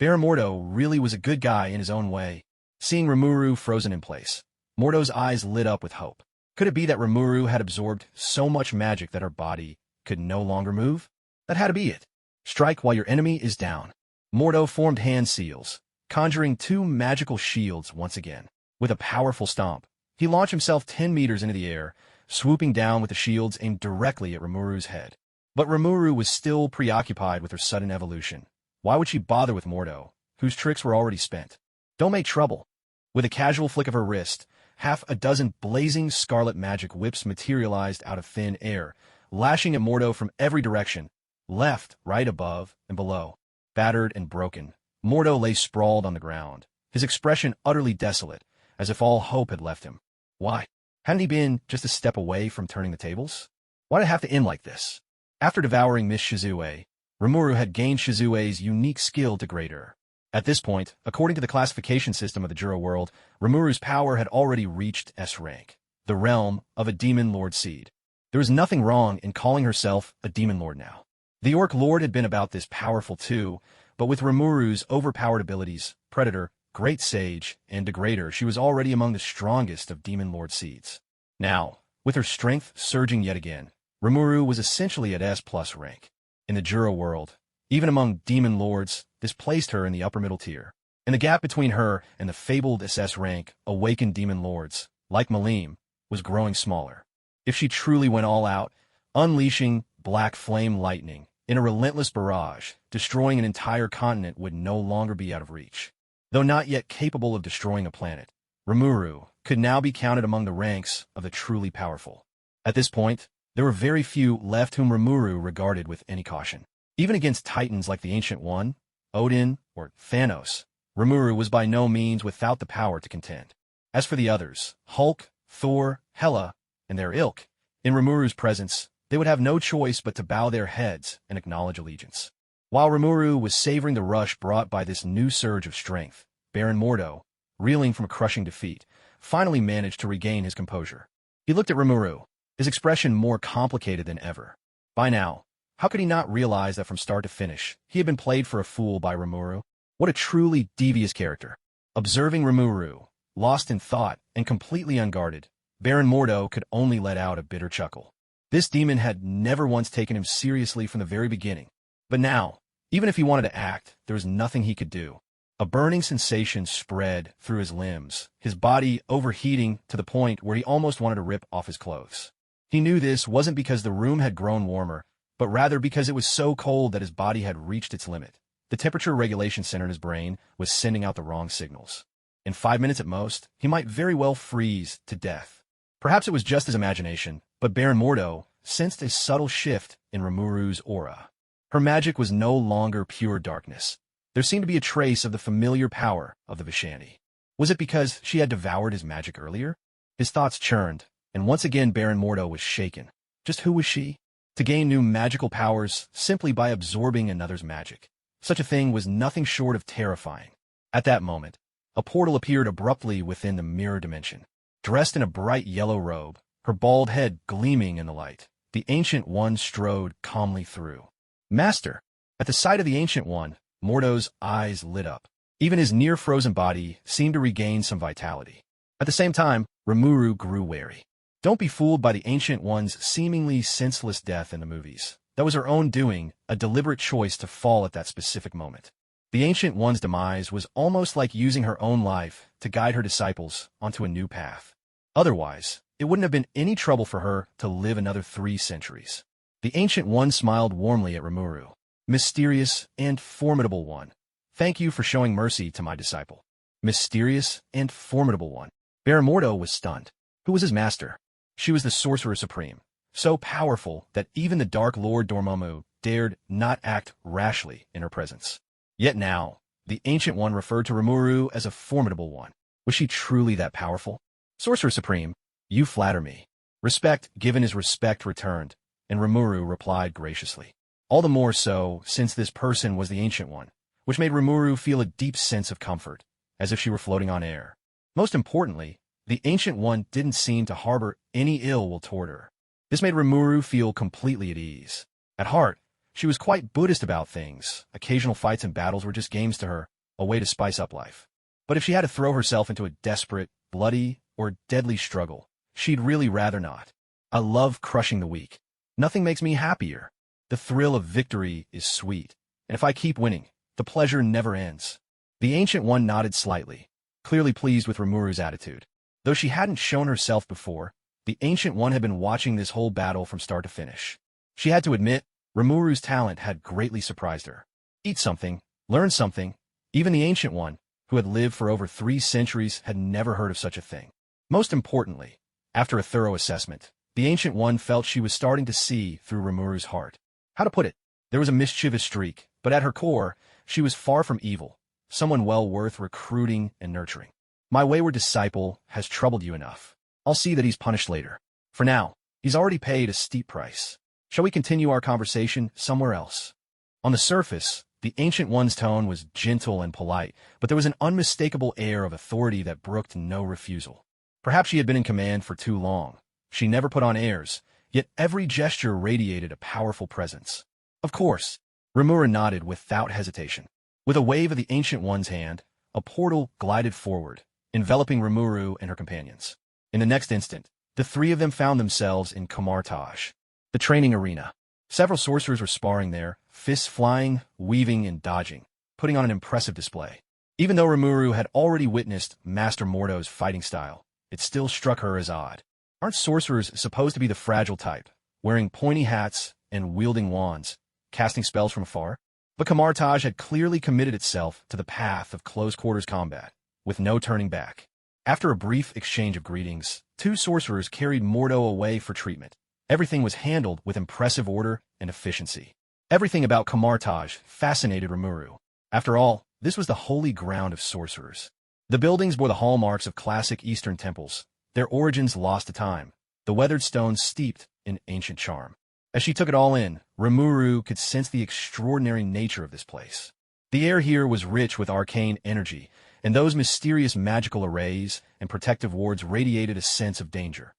Baron Mordo really was a good guy in his own way. Seeing Rimuru frozen in place, Mordo's eyes lit up with hope. Could it be that Rimuru had absorbed so much magic that her body could no longer move? That had to be it. Strike while your enemy is down. Mordo formed hand seals, conjuring 2 magical shields once again. With a powerful stomp, he launched himself 10 meters into the air, swooping down with the shields aimed directly at Rimuru's head. But Rimuru was still preoccupied with her sudden evolution. Why would she bother with Mordo, whose tricks were already spent? Don't make trouble. With a casual flick of her wrist, half a dozen blazing scarlet magic whips materialized out of thin air, lashing at Mordo from every direction, left, right, above, and below. Battered and broken, Mordo lay sprawled on the ground, his expression utterly desolate, as if all hope had left him. Why? Hadn't he been just a step away from turning the tables? Why did it have to end like this? After devouring Miss Shizu, Rimuru had gained Shizue's unique skill to greater. At this point, according to the classification system of the Juro world, Rimuru's power had already reached S rank, the realm of a demon lord seed. There was nothing wrong in calling herself a demon lord now. The Orc Lord had been about this powerful too, but with Rimuru's overpowered abilities, Predator, Great Sage, and Degrader, she was already among the strongest of Demon Lord seeds. Now, with her strength surging yet again, Rimuru was essentially at S+ rank. In the Jura world, even among Demon Lords, this placed her in the upper middle tier. And the gap between her and the fabled SS rank awakened Demon Lords, like Malim, was growing smaller. If she truly went all out, unleashing black flame lightning in a relentless barrage, destroying an entire continent would no longer be out of reach. Though not yet capable of destroying a planet, Remuru could now be counted among the ranks of the truly powerful. At this point, there were very few left whom Remuru regarded with any caution. Even against titans like the Ancient One, Odin, or Thanos, Remuru was by no means without the power to contend. As for the others, Hulk, Thor, Hela, and their ilk, in Remuru's presence, they would have no choice but to bow their heads and acknowledge allegiance. While Remuru was savoring the rush brought by this new surge of strength, Baron Mordo, reeling from a crushing defeat, finally managed to regain his composure. He looked at Remuru, his expression more complicated than ever. By now, how could he not realize that from start to finish, he had been played for a fool by Remuru? What a truly devious character. Observing Remuru, lost in thought and completely unguarded, Baron Mordo could only let out a bitter chuckle. This demon had never once taken him seriously from the very beginning. But now, even if he wanted to act, there was nothing he could do. A burning sensation spread through his limbs, his body overheating to the point where he almost wanted to rip off his clothes. He knew this wasn't because the room had grown warmer, but rather because it was so cold that his body had reached its limit. The temperature regulation center in his brain was sending out the wrong signals. In 5 minutes at most, he might very well freeze to death. Perhaps it was just his imagination, but Baron Mordo sensed a subtle shift in Rimuru's aura. Her magic was no longer pure darkness. There seemed to be a trace of the familiar power of the Vishani. Was it because she had devoured his magic earlier? His thoughts churned, and once again Baron Mordo was shaken. Just who was she? To gain new magical powers simply by absorbing another's magic. Such a thing was nothing short of terrifying. At that moment, a portal appeared abruptly within the mirror dimension. Dressed in a bright yellow robe, her bald head gleaming in the light, the Ancient One strode calmly through. Master! At the sight of the Ancient One, Mordo's eyes lit up. Even his near-frozen body seemed to regain some vitality. At the same time, Rimuru grew wary. Don't be fooled by the Ancient One's seemingly senseless death in the movies. That was her own doing, a deliberate choice to fall at that specific moment. The Ancient One's demise was almost like using her own life to guide her disciples onto a new path. Otherwise, it wouldn't have been any trouble for her to live another 3 centuries. The Ancient One smiled warmly at Rimuru. Mysterious and formidable one. Thank you for showing mercy to my disciple. Mysterious and formidable one. Baron Mordo was stunned. Who was his master? She was the Sorcerer Supreme, so powerful that even the Dark Lord Dormammu dared not act rashly in her presence. Yet now, the Ancient One referred to Rimuru as a formidable one. Was she truly that powerful? Sorcerer Supreme, you flatter me. Respect given is respect returned, and Rimuru replied graciously. All the more so since this person was the Ancient One, which made Rimuru feel a deep sense of comfort, as if she were floating on air. Most importantly, the Ancient One didn't seem to harbor any ill will toward her. This made Rimuru feel completely at ease. At heart, she was quite Buddhist about things. Occasional fights and battles were just games to her, a way to spice up life. But if she had to throw herself into a desperate, bloody, or deadly struggle, she'd really rather not. I love crushing the weak. Nothing makes me happier. The thrill of victory is sweet, and if I keep winning, the pleasure never ends. The Ancient One nodded slightly, clearly pleased with Rimuru's attitude. Though she hadn't shown herself before, the Ancient One had been watching this whole battle from start to finish. She had to admit, Rimuru's talent had greatly surprised her. Eat something, learn something. Even the Ancient One, who had lived for over 3 centuries, had never heard of such a thing. Most importantly, after a thorough assessment, the Ancient One felt she was starting to see through Rimuru's heart. How to put it? There was a mischievous streak, but at her core, she was far from evil, someone well worth recruiting and nurturing. My wayward disciple has troubled you enough. I'll see that he's punished later. For now, he's already paid a steep price. Shall we continue our conversation somewhere else? On the surface, the Ancient One's tone was gentle and polite, but there was an unmistakable air of authority that brooked no refusal. Perhaps she had been in command for too long. She never put on airs, yet every gesture radiated a powerful presence. Of course, Rimuru nodded without hesitation. With a wave of the Ancient One's hand, a portal glided forward, enveloping Rimuru and her companions. In the next instant, the three of them found themselves in Kamartaj, the training arena. Several sorcerers were sparring there, fists flying, weaving, and dodging, putting on an impressive display. Even though Rimuru had already witnessed Master Mordo's fighting style, it still struck her as odd. Aren't sorcerers supposed to be the fragile type, wearing pointy hats and wielding wands, casting spells from afar? But Kamartaj had clearly committed itself to the path of close-quarters combat, with no turning back. After a brief exchange of greetings, two sorcerers carried Mordo away for treatment. Everything was handled with impressive order and efficiency. Everything about Kamartaj fascinated Remuru. After all, this was the holy ground of sorcerers. The buildings bore the hallmarks of classic Eastern temples, their origins lost to time, the weathered stones steeped in ancient charm. As she took it all in, Rimuru could sense the extraordinary nature of this place. The air here was rich with arcane energy, and those mysterious magical arrays and protective wards radiated a sense of danger.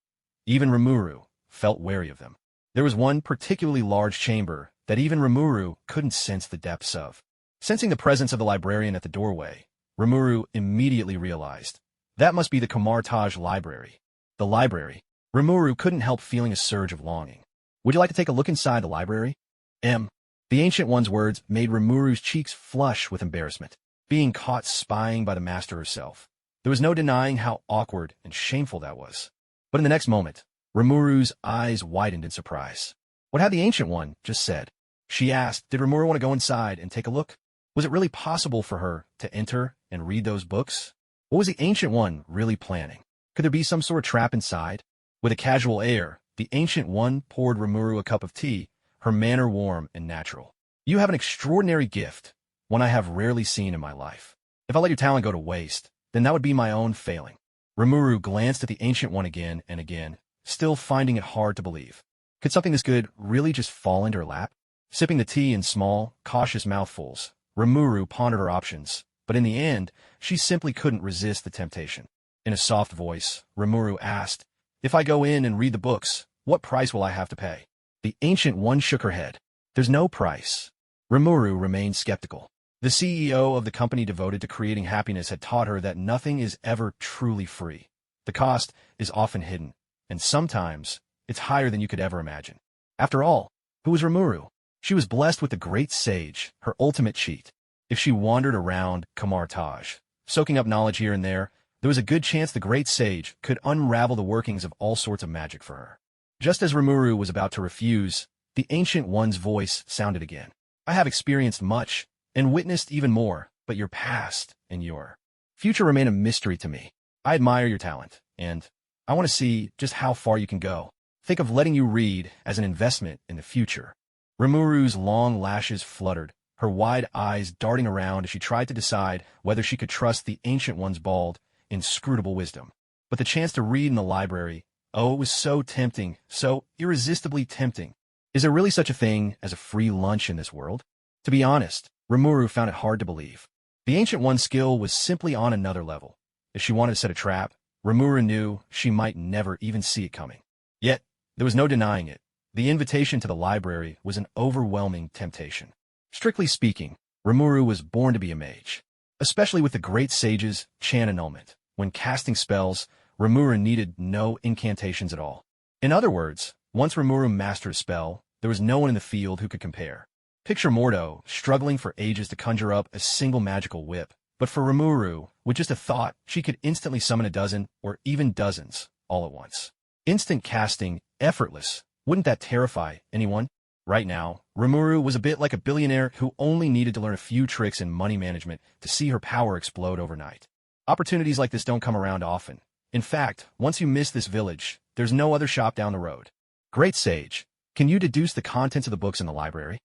Even Rimuru felt wary of them. There was one particularly large chamber that even Rimuru couldn't sense the depths of. Sensing the presence of the librarian at the doorway, Rimuru immediately realized that must be the Kamartaj library. The library. Rimuru couldn't help feeling a surge of longing. Would you like to take a look inside the library? The Ancient One's words made Rimuru's cheeks flush with embarrassment. Being caught spying by the master herself. There was no denying how awkward and shameful that was. But in the next moment, Rimuru's eyes widened in surprise. What had the Ancient One just said? She asked, did Rimuru want to go inside and take a look? Was it really possible for her to enter and read those books? What was the Ancient One really planning? Could there be some sort of trap inside? With a casual air, the Ancient One poured Rimuru a cup of tea, her manner warm and natural. You have an extraordinary gift, one I have rarely seen in my life. If I let your talent go to waste, then that would be my own failing. Rimuru glanced at the Ancient One again and again, still finding it hard to believe. Could something this good really just fall into her lap? Sipping the tea in small, cautious mouthfuls, Rimuru pondered her options, but in the end, she simply couldn't resist the temptation. In a soft voice, Rimuru asked, if I go in and read the books, what price will I have to pay? The Ancient One shook her head. There's no price. Rimuru remained skeptical. The CEO of the company devoted to creating happiness had taught her that nothing is ever truly free. The cost is often hidden, and sometimes it's higher than you could ever imagine. After all, who was Rimuru? She was blessed with the great sage, her ultimate cheat. If she wandered around Kamartaj, soaking up knowledge here and there was a good chance the great sage could unravel the workings of all sorts of magic for her. Just as Rimuru was about to refuse, the Ancient One's voice sounded again. I have experienced much, and witnessed even more, but your past and your future remain a mystery to me. I admire your talent, and I want to see just how far you can go. Think of letting you read as an investment in the future. Rimuru's long lashes fluttered, her wide eyes darting around as she tried to decide whether she could trust the Ancient One's bald, inscrutable wisdom. But the chance to read in the library, oh, it was so tempting, so irresistibly tempting. Is there really such a thing as a free lunch in this world? To be honest, Remuru found it hard to believe. The Ancient One's skill was simply on another level. If she wanted to set a trap, Remuru knew she might never even see it coming. Yet, there was no denying it. The invitation to the library was an overwhelming temptation. Strictly speaking, Remuru was born to be a mage. Especially with the great sage's Chan annulment. When casting spells, Remuru needed no incantations at all. In other words, once Remuru mastered a spell, there was no one in the field who could compare. Picture Mordo struggling for ages to conjure up a single magical whip, but for Remuru, with just a thought, she could instantly summon a dozen or even dozens all at once. Instant casting, effortless. Wouldn't that terrify anyone? Right now, Remuru was a bit like a billionaire who only needed to learn a few tricks in money management to see her power explode overnight. Opportunities like this don't come around often. In fact, once you miss this village, there's no other shop down the road. Great Sage, can you deduce the contents of the books in the library?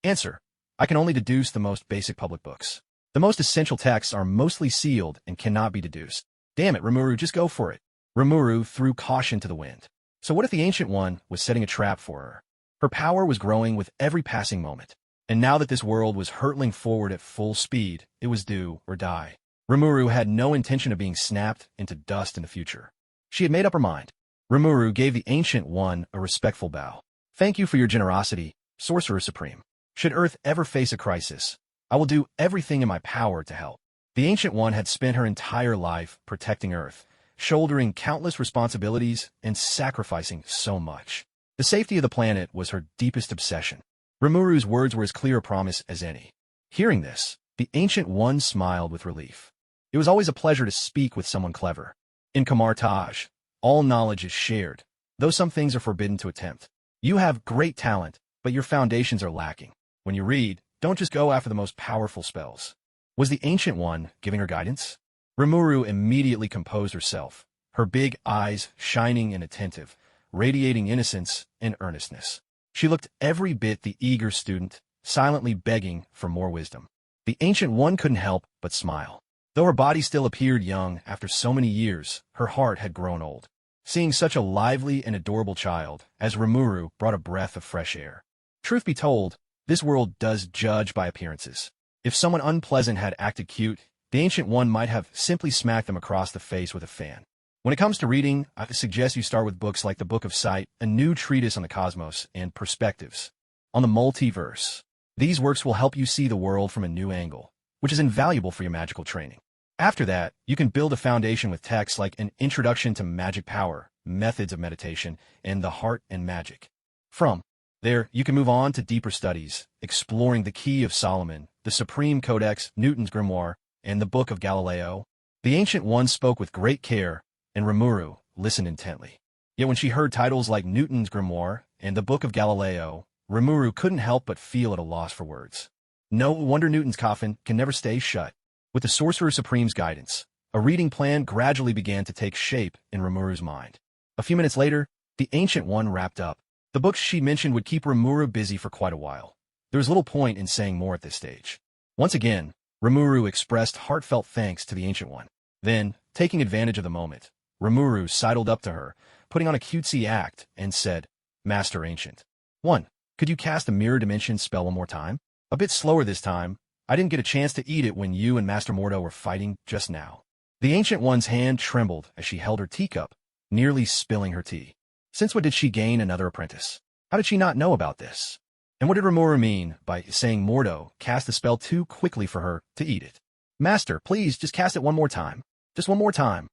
Answer: I can only deduce the most basic public books. The most essential texts are mostly sealed and cannot be deduced. Damn it, Remuru, just go for it. Remuru threw caution to the wind. So what if the Ancient One was setting a trap for her? Her power was growing with every passing moment. And now that this world was hurtling forward at full speed, it was do or die. Remuru had no intention of being snapped into dust in the future. She had made up her mind. Rimuru gave the Ancient One a respectful bow. Thank you for your generosity, Sorcerer Supreme. Should Earth ever face a crisis, I will do everything in my power to help. The Ancient One had spent her entire life protecting Earth, shouldering countless responsibilities and sacrificing so much. The safety of the planet was her deepest obsession. Rimuru's words were as clear a promise as any. Hearing this, the Ancient One smiled with relief. It was always a pleasure to speak with someone clever. In Kamartaj, all knowledge is shared, though some things are forbidden to attempt. You have great talent, but your foundations are lacking. When you read, don't just go after the most powerful spells. Was the Ancient One giving her guidance? Remuru immediately composed herself, her big eyes shining and attentive, radiating innocence and earnestness. She looked every bit the eager student, silently begging for more wisdom. The Ancient One couldn't help but smile. Though her body still appeared young after so many years, her heart had grown old. Seeing such a lively and adorable child as Rimuru brought a breath of fresh air. Truth be told, this world does judge by appearances. If someone unpleasant had acted cute, the Ancient One might have simply smacked them across the face with a fan. When it comes to reading, I suggest you start with books like the Book of Sight, a new treatise on the cosmos and perspectives on the multiverse. These works will help you see the world from a new angle, which is invaluable for your magical training. After that, you can build a foundation with texts like An Introduction to Magic Power, Methods of Meditation, and The Heart and Magic. From there, you can move on to deeper studies, exploring the Key of Solomon, the Supreme Codex, Newton's Grimoire, and the Book of Galileo. The Ancient One spoke with great care, and Remuru listened intently. Yet when she heard titles like Newton's Grimoire and the Book of Galileo, Remuru couldn't help but feel at a loss for words. No wonder Newton's coffin can never stay shut. With the Sorcerer Supreme's guidance, a reading plan gradually began to take shape in Remuru's mind. A few minutes later, the Ancient One wrapped up. The books she mentioned would keep Remuru busy for quite a while. There was little point in saying more at this stage. Once again, Remuru expressed heartfelt thanks to the Ancient One. Then, taking advantage of the moment, Remuru sidled up to her, putting on a cutesy act, and said, Master Ancient One, could you cast a mirror dimension spell one more time? A bit slower this time. I didn't get a chance to eat it when you and Master Mordo were fighting just now. The Ancient One's hand trembled as she held her teacup, nearly spilling her tea. Since when did she gain another apprentice? How did she not know about this? And what did Remuru mean by saying Mordo cast the spell too quickly for her to eat it? Master, please, just cast it one more time. Just one more time.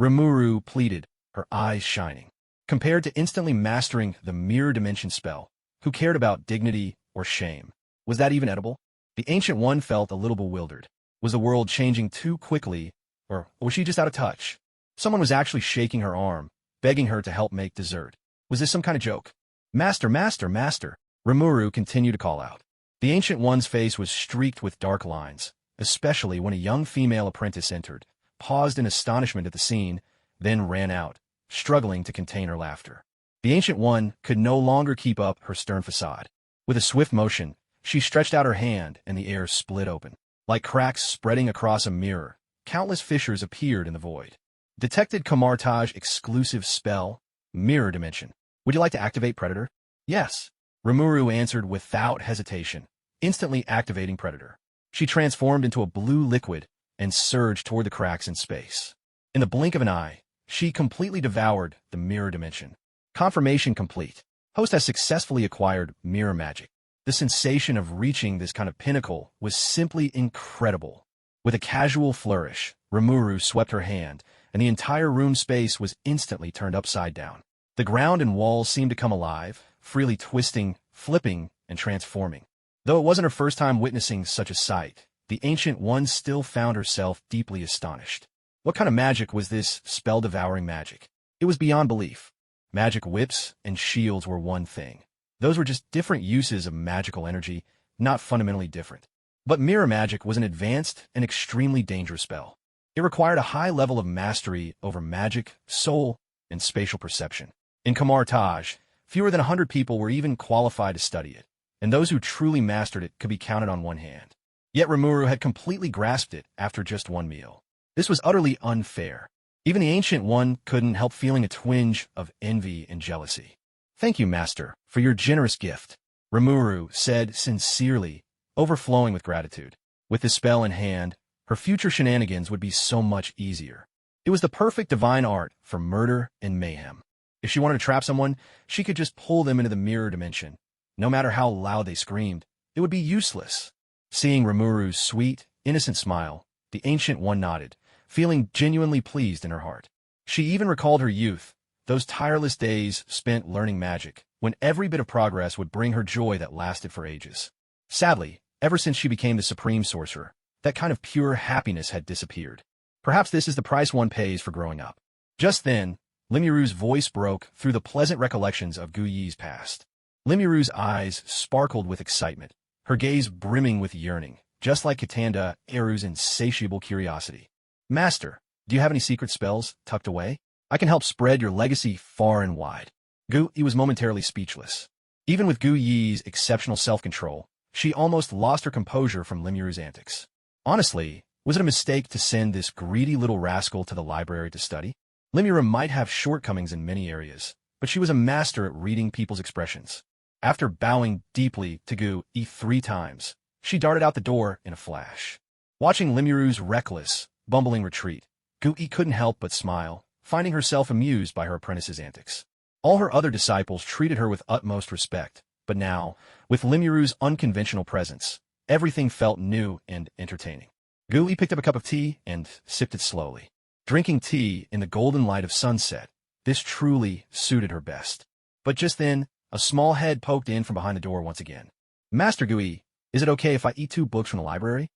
Remuru pleaded, her eyes shining. Compared to instantly mastering the mirror dimension spell, who cared about dignity or shame? Was that even edible? The Ancient One felt a little bewildered. Was the world changing too quickly, or was she just out of touch? Someone was actually shaking her arm, begging her to help make dessert. Was this some kind of joke? Master, master, master, Rimuru continued to call out. The Ancient One's face was streaked with dark lines, especially when a young female apprentice entered, paused in astonishment at the scene, then ran out, struggling to contain her laughter. The Ancient One could no longer keep up her stern facade. With a swift motion, she stretched out her hand and the air split open. Like cracks spreading across a mirror, countless fissures appeared in the void. Detected Kamartaj exclusive spell, Mirror Dimension. Would you like to activate Predator? Yes. Rimuru answered without hesitation, instantly activating Predator. She transformed into a blue liquid and surged toward the cracks in space. In the blink of an eye, she completely devoured the Mirror Dimension. Confirmation complete. Host has successfully acquired Mirror Magic. The sensation of reaching this kind of pinnacle was simply incredible. With a casual flourish, Rimuru swept her hand, and the entire room space was instantly turned upside down. The ground and walls seemed to come alive, freely twisting, flipping, and transforming. Though it wasn't her first time witnessing such a sight, the Ancient One still found herself deeply astonished. What kind of magic was this spell-devouring magic? It was beyond belief. Magic whips and shields were one thing. Those were just different uses of magical energy, not fundamentally different. But mirror magic was an advanced and extremely dangerous spell. It required a high level of mastery over magic, soul, and spatial perception. In Kamartaj, fewer than 100 people were even qualified to study it, and those who truly mastered it could be counted on one hand. Yet Remuru had completely grasped it after just one meal. This was utterly unfair. Even the Ancient One couldn't help feeling a twinge of envy and jealousy. Thank you, Master, for your generous gift, Remuru said sincerely, overflowing with gratitude. With the spell in hand, her future shenanigans would be so much easier. It was the perfect divine art for murder and mayhem. If she wanted to trap someone, she could just pull them into the mirror dimension. No matter how loud they screamed, it would be useless. Seeing Rimuru's sweet, innocent smile, the Ancient One nodded, feeling genuinely pleased in her heart. She even recalled her youth, those tireless days spent learning magic, when every bit of progress would bring her joy that lasted for ages. Sadly, ever since she became the supreme sorcerer, that kind of pure happiness had disappeared. Perhaps this is the price one pays for growing up. Just then, Rimuru's voice broke through the pleasant recollections of Gu Yi's past. Rimuru's eyes sparkled with excitement, her gaze brimming with yearning, just like Katanda Eru's insatiable curiosity. Master, do you have any secret spells tucked away? I can help spread your legacy far and wide. Gu Yi was momentarily speechless. Even with Gu Yi's exceptional self-control, she almost lost her composure from Rimuru's antics. Honestly, was it a mistake to send this greedy little rascal to the library to study? Rimuru might have shortcomings in many areas, but she was a master at reading people's expressions. After bowing deeply to Gu Yi 3 times, she darted out the door in a flash. Watching Rimuru's reckless, bumbling retreat, Gu Yi couldn't help but smile, finding herself amused by her apprentice's antics. All her other disciples treated her with utmost respect, but now, with Rimuru's unconventional presence, everything felt new and entertaining. Gu Yi picked up a cup of tea and sipped it slowly. Drinking tea in the golden light of sunset, this truly suited her best. But just then, a small head poked in from behind the door once again. Master Gu Yi, is it okay if I eat 2 books from the library?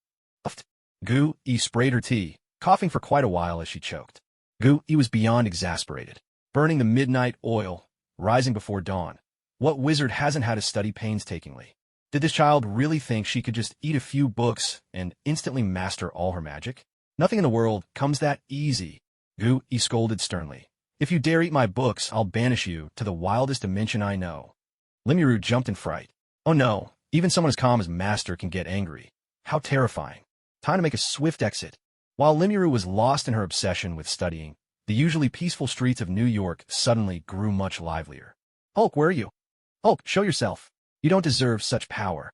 Gu Yi sprayed her tea, coughing for quite a while as she choked. Gu Yi was beyond exasperated, burning the midnight oil, rising before dawn. What wizard hasn't had to study painstakingly? Did this child really think she could just eat a few books and instantly master all her magic? Nothing in the world comes that easy. Gu Yi scolded sternly. If you dare eat my books, I'll banish you to the wildest dimension I know. Rimuru jumped in fright. Oh no, even someone as calm as Master can get angry. How terrifying. Time to make a swift exit. While Rimuru was lost in her obsession with studying, the usually peaceful streets of New York suddenly grew much livelier. Hulk, where are you? Hulk, show yourself. You don't deserve such power.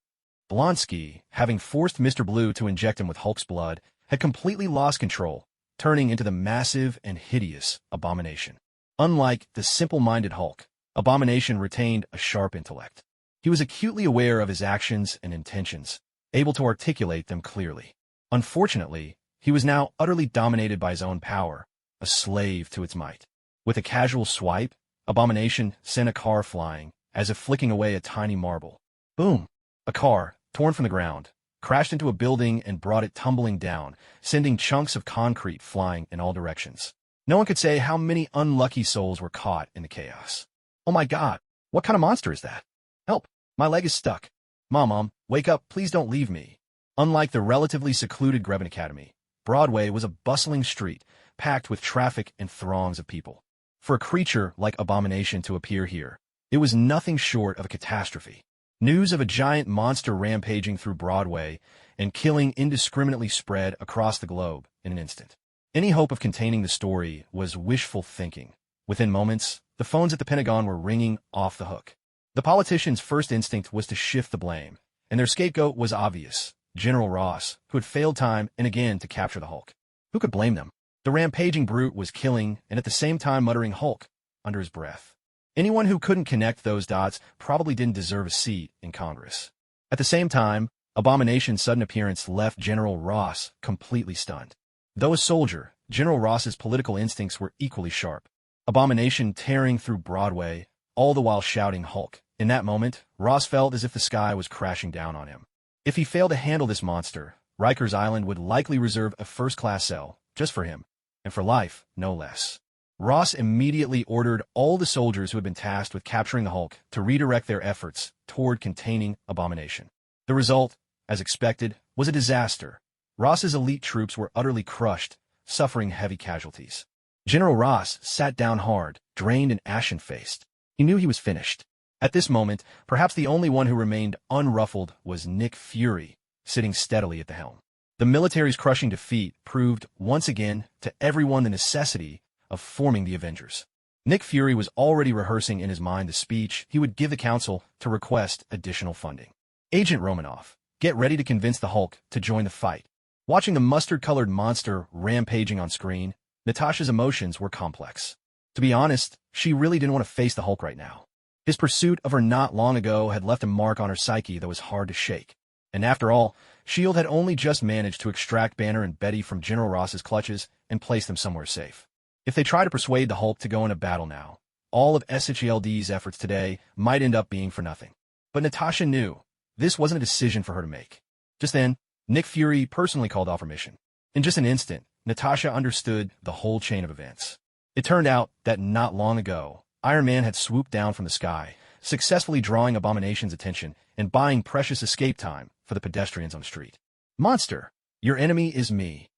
Blonsky, having forced Mr. Blue to inject him with Hulk's blood, had completely lost control, turning into the massive and hideous Abomination. Unlike the simple-minded Hulk, Abomination retained a sharp intellect. He was acutely aware of his actions and intentions, able to articulate them clearly. Unfortunately, he was now utterly dominated by his own power, a slave to its might. With a casual swipe, Abomination sent a car flying, as if flicking away a tiny marble. Boom! A car, torn from the ground, crashed into a building and brought it tumbling down, sending chunks of concrete flying in all directions. No one could say how many unlucky souls were caught in the chaos. Oh my god, what kind of monster is that? Help, my leg is stuck. Mom, wake up, please don't leave me. Unlike the relatively secluded Greben Academy, Broadway was a bustling street, packed with traffic and throngs of people. For a creature like Abomination to appear here, it was nothing short of a catastrophe. News of a giant monster rampaging through Broadway and killing indiscriminately spread across the globe in an instant. Any hope of containing the story was wishful thinking. Within moments, the phones at the Pentagon were ringing off the hook. The politicians' first instinct was to shift the blame, and their scapegoat was obvious, General Ross, who had failed time and again to capture the Hulk. Who could blame them? The rampaging brute was killing and at the same time muttering Hulk under his breath. Anyone who couldn't connect those dots probably didn't deserve a seat in Congress. At the same time, Abomination's sudden appearance left General Ross completely stunned. Though a soldier, General Ross's political instincts were equally sharp. Abomination tearing through Broadway, all the while shouting Hulk. In that moment, Ross felt as if the sky was crashing down on him. If he failed to handle this monster, Rikers Island would likely reserve a first-class cell, just for him, and for life, no less. Ross immediately ordered all the soldiers who had been tasked with capturing the Hulk to redirect their efforts toward containing Abomination. The result, as expected, was a disaster. Ross's elite troops were utterly crushed, suffering heavy casualties. General Ross sat down hard, drained and ashen-faced. He knew he was finished. At this moment, perhaps the only one who remained unruffled was Nick Fury, sitting steadily at the helm. The military's crushing defeat proved, once again, to everyone the necessity of forming the Avengers. Nick Fury was already rehearsing in his mind the speech he would give the council to request additional funding. Agent Romanoff, get ready to convince the Hulk to join the fight. Watching the mustard-colored monster rampaging on screen, Natasha's emotions were complex. To be honest, she really didn't want to face the Hulk right now. His pursuit of her not long ago had left a mark on her psyche that was hard to shake. And after all, S.H.I.E.L.D. had only just managed to extract Banner and Betty from General Ross's clutches and place them somewhere safe. If they try to persuade the Hulk to go into battle now, all of S.H.I.E.L.D's efforts today might end up being for nothing. But Natasha knew this wasn't a decision for her to make. Just then, Nick Fury personally called off her mission. In just an instant, Natasha understood the whole chain of events. It turned out that not long ago, Iron Man had swooped down from the sky, successfully drawing Abomination's attention and buying precious escape time for the pedestrians on the street. Monster, your enemy is me.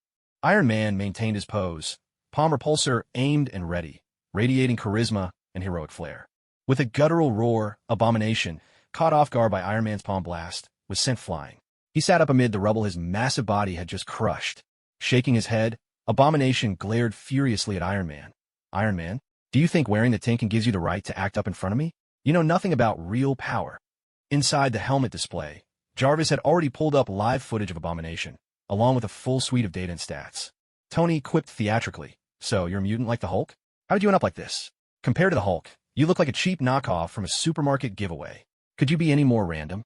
Iron Man maintained his pose, palm repulsor aimed and ready, radiating charisma and heroic flair. With a guttural roar, Abomination, caught off guard by Iron Man's palm blast, was sent flying. He sat up amid the rubble his massive body had just crushed. Shaking his head, Abomination glared furiously at Iron Man. Iron Man, do you think wearing the Tinkin gives you the right to act up in front of me? You know nothing about real power. Inside the helmet display, Jarvis had already pulled up live footage of Abomination, along with a full suite of data and stats. Tony quipped theatrically, so you're a mutant like the Hulk? How did you end up like this? Compared to the Hulk, you look like a cheap knockoff from a supermarket giveaway. Could you be any more random?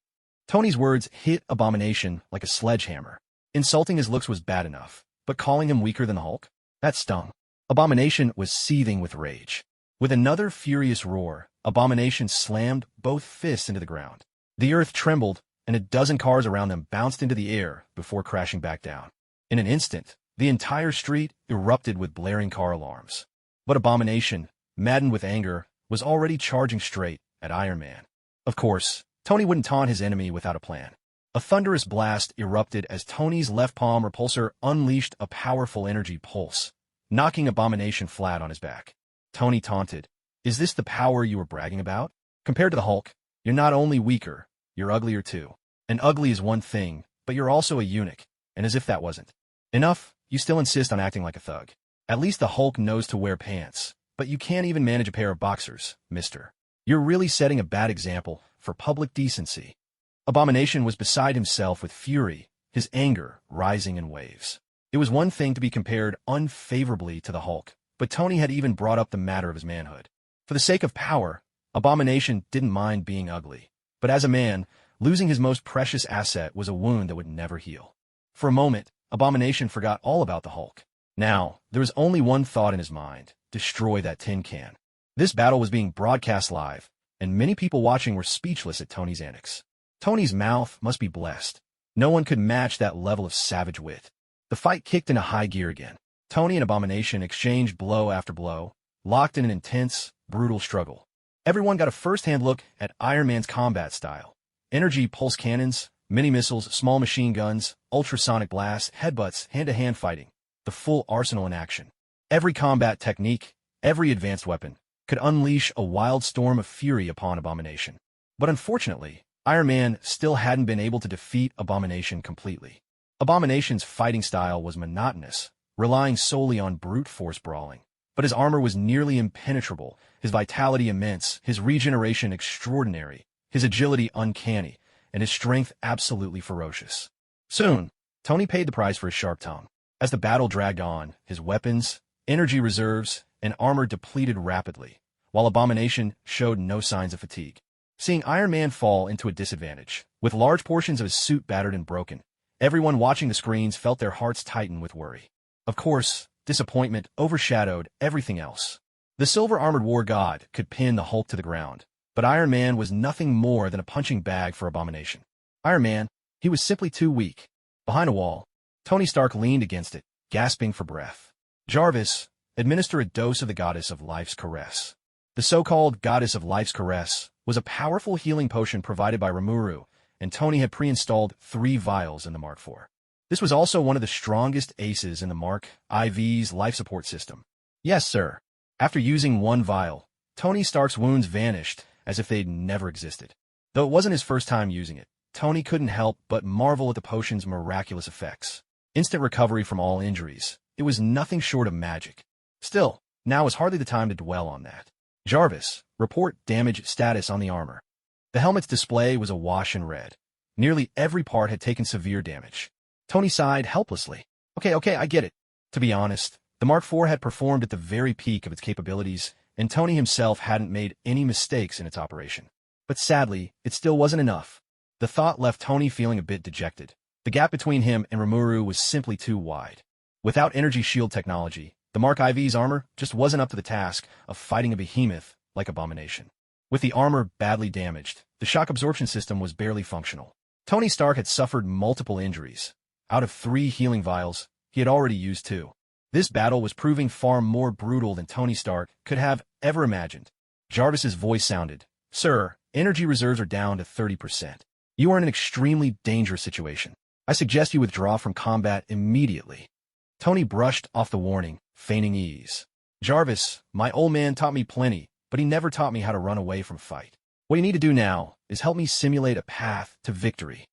Tony's words hit Abomination like a sledgehammer. Insulting his looks was bad enough, but calling him weaker than the Hulk? That stung. Abomination was seething with rage. With another furious roar, Abomination slammed both fists into the ground. The earth trembled, and a dozen cars around them bounced into the air before crashing back down. In an instant, the entire street erupted with blaring car alarms. But Abomination, maddened with anger, was already charging straight at Iron Man. Of course, Tony wouldn't taunt his enemy without a plan. A thunderous blast erupted as Tony's left palm repulsor unleashed a powerful energy pulse, knocking Abomination flat on his back. Tony taunted, "Is this the power you were bragging about? Compared to the Hulk, you're not only weaker, you're uglier too. And ugly is one thing, but you're also a eunuch, and as if that wasn't enough, you still insist on acting like a thug. At least the Hulk knows to wear pants, but you can't even manage a pair of boxers, mister. You're really setting a bad example for public decency." Abomination was beside himself with fury, his anger rising in waves. It was one thing to be compared unfavorably to the Hulk, but Tony had even brought up the matter of his manhood. For the sake of power, Abomination didn't mind being ugly. But as a man, losing his most precious asset was a wound that would never heal. For a moment, Abomination forgot all about the Hulk. Now, there was only one thought in his mind: destroy that tin can. This battle was being broadcast live, and many people watching were speechless at Tony's antics. Tony's mouth must be blessed. No one could match that level of savage wit. The fight kicked into high gear again. Tony and Abomination exchanged blow after blow, locked in an intense, brutal struggle. Everyone got a first-hand look at Iron Man's combat style. Energy pulse cannons, mini-missiles, small machine guns, ultrasonic blasts, headbutts, hand-to-hand fighting. The full arsenal in action. Every combat technique, every advanced weapon, could unleash a wild storm of fury upon Abomination. But unfortunately, Iron Man still hadn't been able to defeat Abomination completely. Abomination's fighting style was monotonous, relying solely on brute force brawling. But his armor was nearly impenetrable, his vitality immense, his regeneration extraordinary, his agility uncanny, and his strength absolutely ferocious. Soon, Tony paid the price for his sharp tongue. As the battle dragged on, his weapons, energy reserves, and armor depleted rapidly, while Abomination showed no signs of fatigue. Seeing Iron Man fall into a disadvantage, with large portions of his suit battered and broken, everyone watching the screens felt their hearts tighten with worry. Of course, disappointment overshadowed everything else. The silver-armored war god could pin the Hulk to the ground, but Iron Man was nothing more than a punching bag for Abomination. Iron Man, he was simply too weak. Behind a wall, Tony Stark leaned against it, gasping for breath. Jarvis, administer a dose of the Goddess of Life's Caress. The so-called Goddess of Life's Caress was a powerful healing potion provided by Remuru, and Tony had pre-installed 3 vials in the Mark IV. This was also one of the strongest aces in the Mark IV's life support system. Yes, sir. After using 1 vial, Tony Stark's wounds vanished as if they'd never existed. Though it wasn't his first time using it, Tony couldn't help but marvel at the potion's miraculous effects. Instant recovery from all injuries. It was nothing short of magic. Still, now is hardly the time to dwell on that. Jarvis, report damage status on the armor. The helmet's display was awash in red. Nearly every part had taken severe damage. Tony sighed helplessly. Okay, I get it. To be honest, the Mark IV had performed at the very peak of its capabilities, and Tony himself hadn't made any mistakes in its operation. But sadly, it still wasn't enough. The thought left Tony feeling a bit dejected. The gap between him and Rimuru was simply too wide. Without energy shield technology, the Mark IV's armor just wasn't up to the task of fighting a behemoth like Abomination. With the armor badly damaged, the shock absorption system was barely functional. Tony Stark had suffered multiple injuries. Out of 3 healing vials, he had already used 2. This battle was proving far more brutal than Tony Stark could have ever imagined. Jarvis's voice sounded, "Sir, energy reserves are down to 30%. You are in an extremely dangerous situation. I suggest you withdraw from combat immediately." Tony brushed off the warning, feigning ease. "Jarvis, my old man taught me plenty, but he never taught me how to run away from a fight. What you need to do now is help me simulate a path to victory."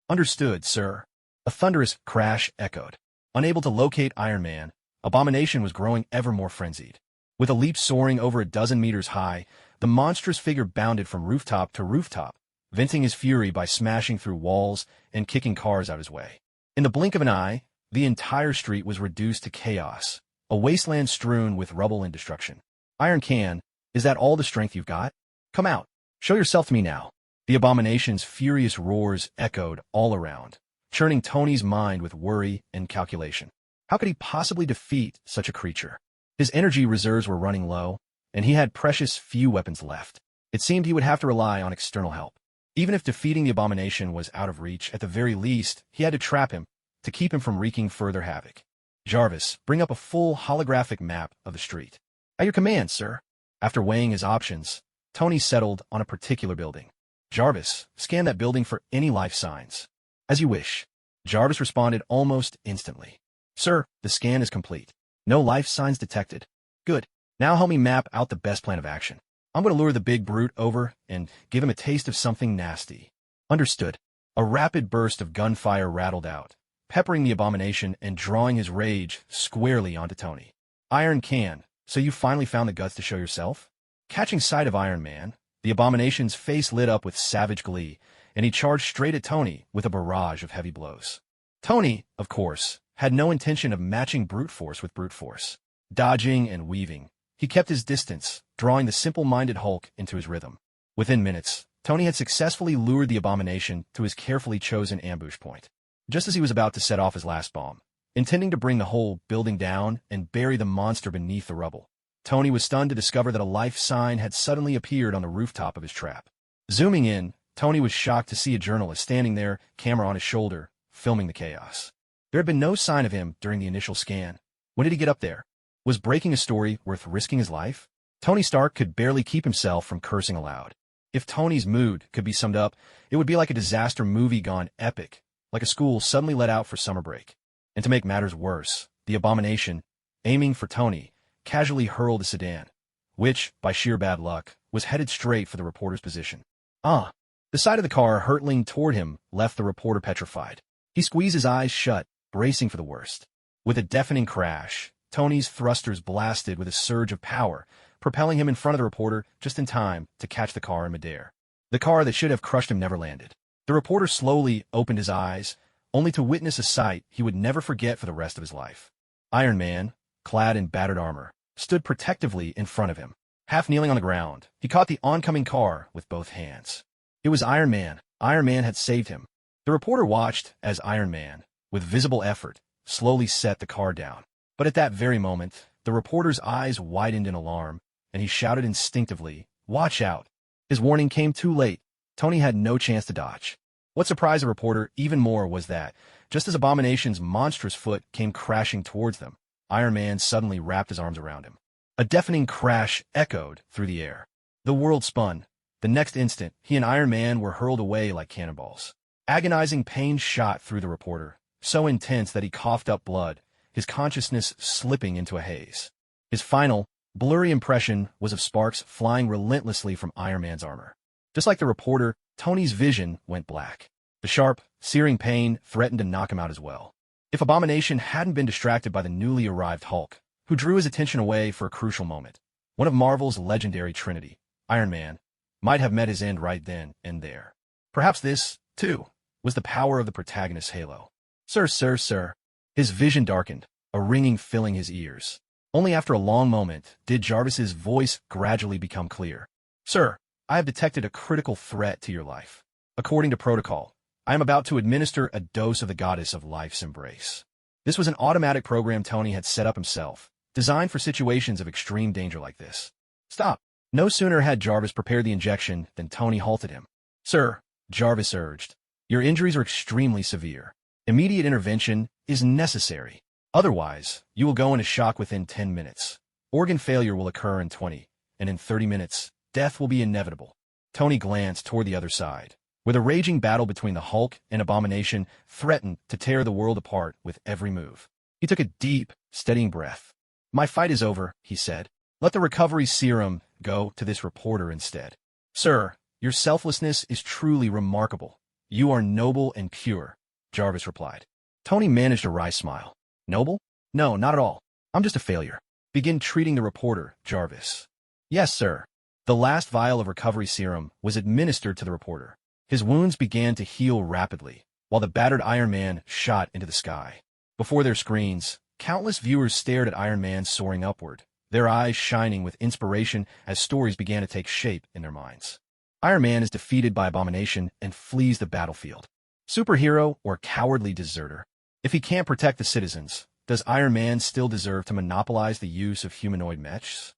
"Understood, sir." A thunderous crash echoed. Unable to locate Iron Man, Abomination was growing ever more frenzied. With a leap soaring over a dozen meters high, the monstrous figure bounded from rooftop to rooftop, venting his fury by smashing through walls and kicking cars out his way. In the blink of an eye, the entire street was reduced to chaos, a wasteland strewn with rubble and destruction. "Iron Can, is that all the strength you've got? Come out. Show yourself to me now." The Abomination's furious roars echoed all around, churning Tony's mind with worry and calculation. How could he possibly defeat such a creature? His energy reserves were running low, and he had precious few weapons left. It seemed he would have to rely on external help. Even if defeating the Abomination was out of reach, at the very least, he had to trap him to keep him from wreaking further havoc. "Jarvis, bring up a full holographic map of the street." "At your command, sir." After weighing his options, Tony settled on a particular building. "Jarvis, scan that building for any life signs." "As you wish." Jarvis responded almost instantly. "Sir, the scan is complete. No life signs detected." "Good. Now help me map out the best plan of action. I'm going to lure the big brute over and give him a taste of something nasty." "Understood." A rapid burst of gunfire rattled out, peppering the Abomination and drawing his rage squarely onto Tony. "Iron Can, so you finally found the guts to show yourself?" Catching sight of Iron Man, the Abomination's face lit up with savage glee, and he charged straight at Tony with a barrage of heavy blows. Tony, of course, had no intention of matching brute force with brute force. Dodging and weaving, he kept his distance, drawing the simple-minded Hulk into his rhythm. Within minutes, Tony had successfully lured the Abomination to his carefully chosen ambush point. Just as he was about to set off his last bomb, intending to bring the whole building down and bury the monster beneath the rubble, Tony was stunned to discover that a life sign had suddenly appeared on the rooftop of his trap. Zooming in, Tony was shocked to see a journalist standing there, camera on his shoulder, filming the chaos. There had been no sign of him during the initial scan. When did he get up there? Was breaking a story worth risking his life? Tony Stark could barely keep himself from cursing aloud. If Tony's mood could be summed up, it would be like a disaster movie gone epic, like a school suddenly let out for summer break. And to make matters worse, the Abomination, aiming for Tony, casually hurled a sedan, which, by sheer bad luck, was headed straight for the reporter's position. The sight of the car hurtling toward him left the reporter petrified. He squeezed his eyes shut, bracing for the worst. With a deafening crash, Tony's thrusters blasted with a surge of power, propelling him in front of the reporter just in time to catch the car in midair. The car that should have crushed him never landed. The reporter slowly opened his eyes, only to witness a sight he would never forget for the rest of his life. Iron Man, clad in battered armor, stood protectively in front of him. Half kneeling on the ground, he caught the oncoming car with both hands. It was Iron Man. Iron Man had saved him. The reporter watched as Iron Man, with visible effort, slowly set the car down. But at that very moment, the reporter's eyes widened in alarm, and he shouted instinctively, "Watch out!" His warning came too late. Tony had no chance to dodge. What surprised the reporter even more was that, just as Abomination's monstrous foot came crashing towards them, Iron Man suddenly wrapped his arms around him. A deafening crash echoed through the air. The world spun. The next instant, he and Iron Man were hurled away like cannonballs. Agonizing pain shot through the reporter, so intense that he coughed up blood, his consciousness slipping into a haze. His final, blurry impression was of sparks flying relentlessly from Iron Man's armor. Just like the reporter, Tony's vision went black. The sharp, searing pain threatened to knock him out as well. If Abomination hadn't been distracted by the newly arrived Hulk, who drew his attention away for a crucial moment, one of Marvel's legendary trinity, Iron Man, might have met his end right then and there. Perhaps this, too, was the power of the protagonist's halo. Sir. His vision darkened, a ringing filling his ears. Only after a long moment did Jarvis's voice gradually become clear. Sir, I have detected a critical threat to your life. According to protocol, I am about to administer a dose of the goddess of life's embrace. This was an automatic program Tony had set up himself, designed for situations of extreme danger like this. Stop. No sooner had Jarvis prepared the injection than Tony halted him. Sir, Jarvis urged, your injuries are extremely severe. Immediate intervention is necessary. Otherwise, you will go into shock within 10 minutes. Organ failure will occur in 20, and in 30 minutes, death will be inevitable. Tony glanced toward the other side, where the raging battle between the Hulk and Abomination threatened to tear the world apart with every move. He took a deep, steadying breath. My fight is over, he said. Let the recovery serum go to this reporter instead. Sir, your selflessness is truly remarkable. You are noble and pure, Jarvis replied. Tony managed a wry smile. Noble? No, not at all. I'm just a failure. Begin treating the reporter, Jarvis. Yes, sir. The last vial of recovery serum was administered to the reporter. His wounds began to heal rapidly, while the battered Iron Man shot into the sky. Before their screens, countless viewers stared at Iron Man soaring upward, their eyes shining with inspiration as stories began to take shape in their minds. Iron Man is defeated by Abomination and flees the battlefield. Superhero or cowardly deserter? If he can't protect the citizens, does Iron Man still deserve to monopolize the use of humanoid mechs?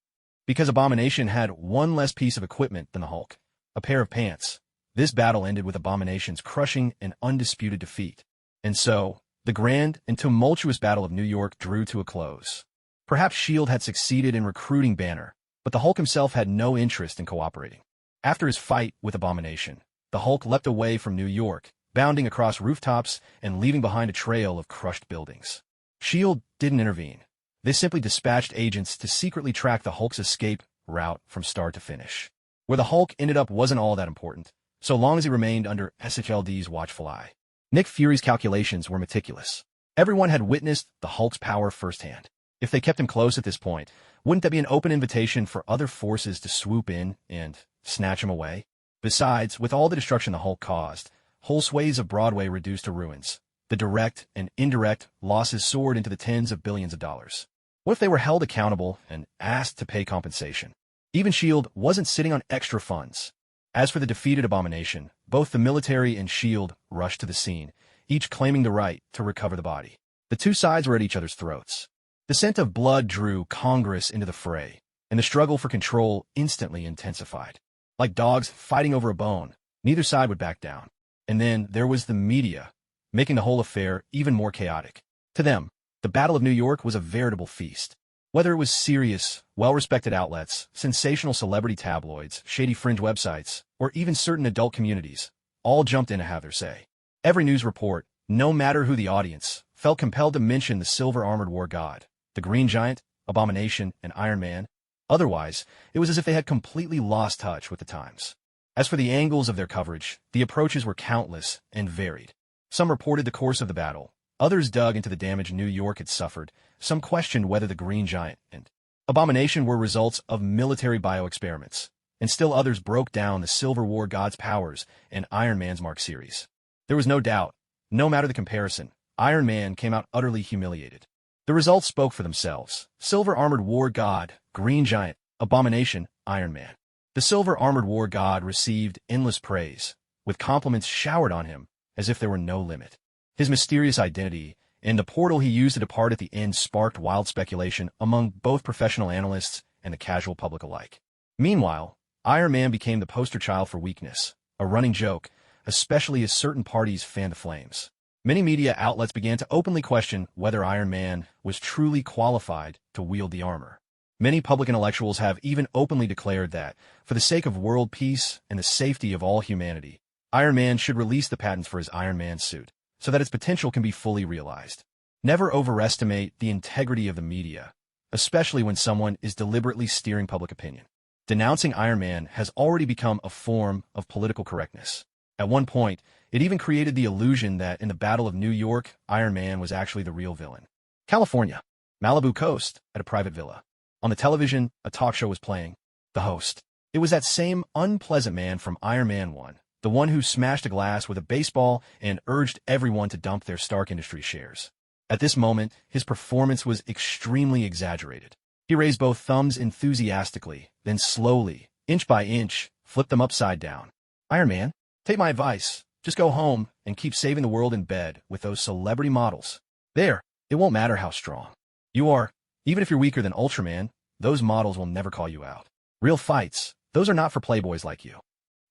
Because Abomination had one less piece of equipment than the Hulk, a pair of pants, this battle ended with Abomination's crushing and undisputed defeat. And so, the grand and tumultuous Battle of New York drew to a close. Perhaps S.H.I.E.L.D. had succeeded in recruiting Banner, but the Hulk himself had no interest in cooperating. After his fight with Abomination, the Hulk leapt away from New York, bounding across rooftops and leaving behind a trail of crushed buildings. S.H.I.E.L.D. didn't intervene. They simply dispatched agents to secretly track the Hulk's escape route from start to finish. Where the Hulk ended up wasn't all that important, so long as he remained under SHLD's watchful eye. Nick Fury's calculations were meticulous. Everyone had witnessed the Hulk's power firsthand. If they kept him close at this point, wouldn't that be an open invitation for other forces to swoop in and snatch him away? Besides, with all the destruction the Hulk caused, whole swathes of Broadway reduced to ruins. The direct and indirect losses soared into the tens of billions of dollars. What if they were held accountable and asked to pay compensation? Even S.H.I.E.L.D. wasn't sitting on extra funds. As for the defeated Abomination, both the military and S.H.I.E.L.D. rushed to the scene, each claiming the right to recover the body. The two sides were at each other's throats. The scent of blood drew Congress into the fray, and the struggle for control instantly intensified. Like dogs fighting over a bone, neither side would back down. And then there was the media, making the whole affair even more chaotic. To them, the Battle of New York was a veritable feast. Whether it was serious, well-respected outlets, sensational celebrity tabloids, shady fringe websites, or even certain adult communities, all jumped in to have their say. Every news report, no matter who the audience, felt compelled to mention the silver-armored war god, the Green Giant, Abomination, and Iron Man. Otherwise, it was as if they had completely lost touch with the times. As for the angles of their coverage, the approaches were countless and varied. Some reported the course of the battle. Others dug into the damage New York had suffered. Some questioned whether the Green Giant and Abomination were results of military bioexperiments. And still others broke down the Silver War God's powers and Iron Man's Mark series. There was no doubt, no matter the comparison, Iron Man came out utterly humiliated. The results spoke for themselves. Silver-armored war god, Green Giant, Abomination, Iron Man. The silver-armored war god received endless praise, with compliments showered on him as if there were no limit. His mysterious identity and the portal he used to depart at the end sparked wild speculation among both professional analysts and the casual public alike. Meanwhile, Iron Man became the poster child for weakness, a running joke, especially as certain parties fanned the flames. Many media outlets began to openly question whether Iron Man was truly qualified to wield the armor. Many public intellectuals have even openly declared that, for the sake of world peace and the safety of all humanity, Iron Man should release the patents for his Iron Man suit, so that its potential can be fully realized. Never overestimate the integrity of the media, especially when someone is deliberately steering public opinion. Denouncing Iron Man has already become a form of political correctness. At one point, it even created the illusion that in the Battle of New York, Iron Man was actually the real villain. California, Malibu Coast, at a private villa. On the television, a talk show was playing. The host. It was that same unpleasant man from Iron Man 1. The one who smashed a glass with a baseball and urged everyone to dump their Stark Industries shares. At this moment, his performance was extremely exaggerated. He raised both thumbs enthusiastically, then slowly, inch by inch, flipped them upside down. Iron Man, take my advice. Just go home and keep saving the world in bed with those celebrity models. There, it won't matter how strong you are. Even if you're weaker than Ultraman, those models will never call you out. Real fights, those are not for playboys like you.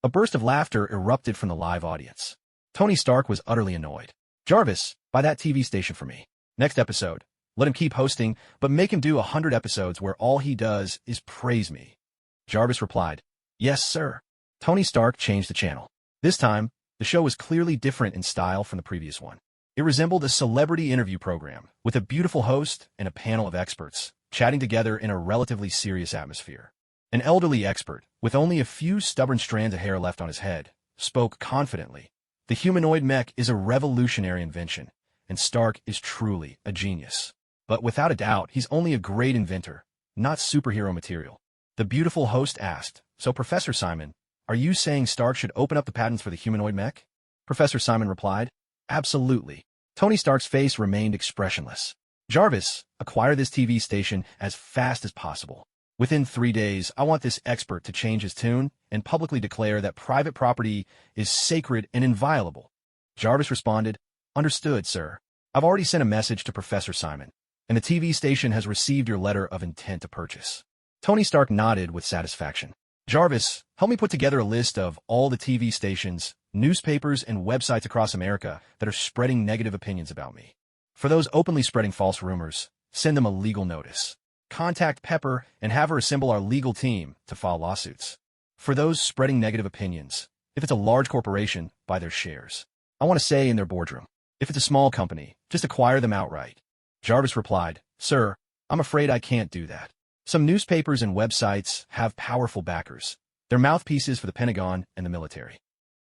A burst of laughter erupted from the live audience. Tony Stark was utterly annoyed. Jarvis, buy that TV station for me. Next episode, let him keep hosting, but make him do 100 episodes where all he does is praise me. Jarvis replied, yes, sir. Tony Stark changed the channel. This time, the show was clearly different in style from the previous one. It resembled a celebrity interview program, with a beautiful host and a panel of experts, chatting together in a relatively serious atmosphere. An elderly expert, with only a few stubborn strands of hair left on his head, spoke confidently. The humanoid mech is a revolutionary invention, and Stark is truly a genius. But without a doubt, he's only a great inventor, not superhero material. The beautiful host asked, so Professor Simon, are you saying Stark should open up the patents for the humanoid mech? Professor Simon replied, absolutely. Tony Stark's face remained expressionless. Jarvis, acquire this TV station as fast as possible. Within 3 days, I want this expert to change his tune and publicly declare that private property is sacred and inviolable. Jarvis responded, understood, sir. I've already sent a message to Professor Simon, and the TV station has received your letter of intent to purchase. Tony Stark nodded with satisfaction. Jarvis, help me put together a list of all the TV stations, newspapers, and websites across America that are spreading negative opinions about me. For those openly spreading false rumors, send them a legal notice. Contact Pepper and have her assemble our legal team to file lawsuits. For those spreading negative opinions, if it's a large corporation, buy their shares. I want a say in their boardroom. If it's a small company, just acquire them outright. Jarvis replied, sir, I'm afraid I can't do that. Some newspapers and websites have powerful backers. They're mouthpieces for the Pentagon and the military.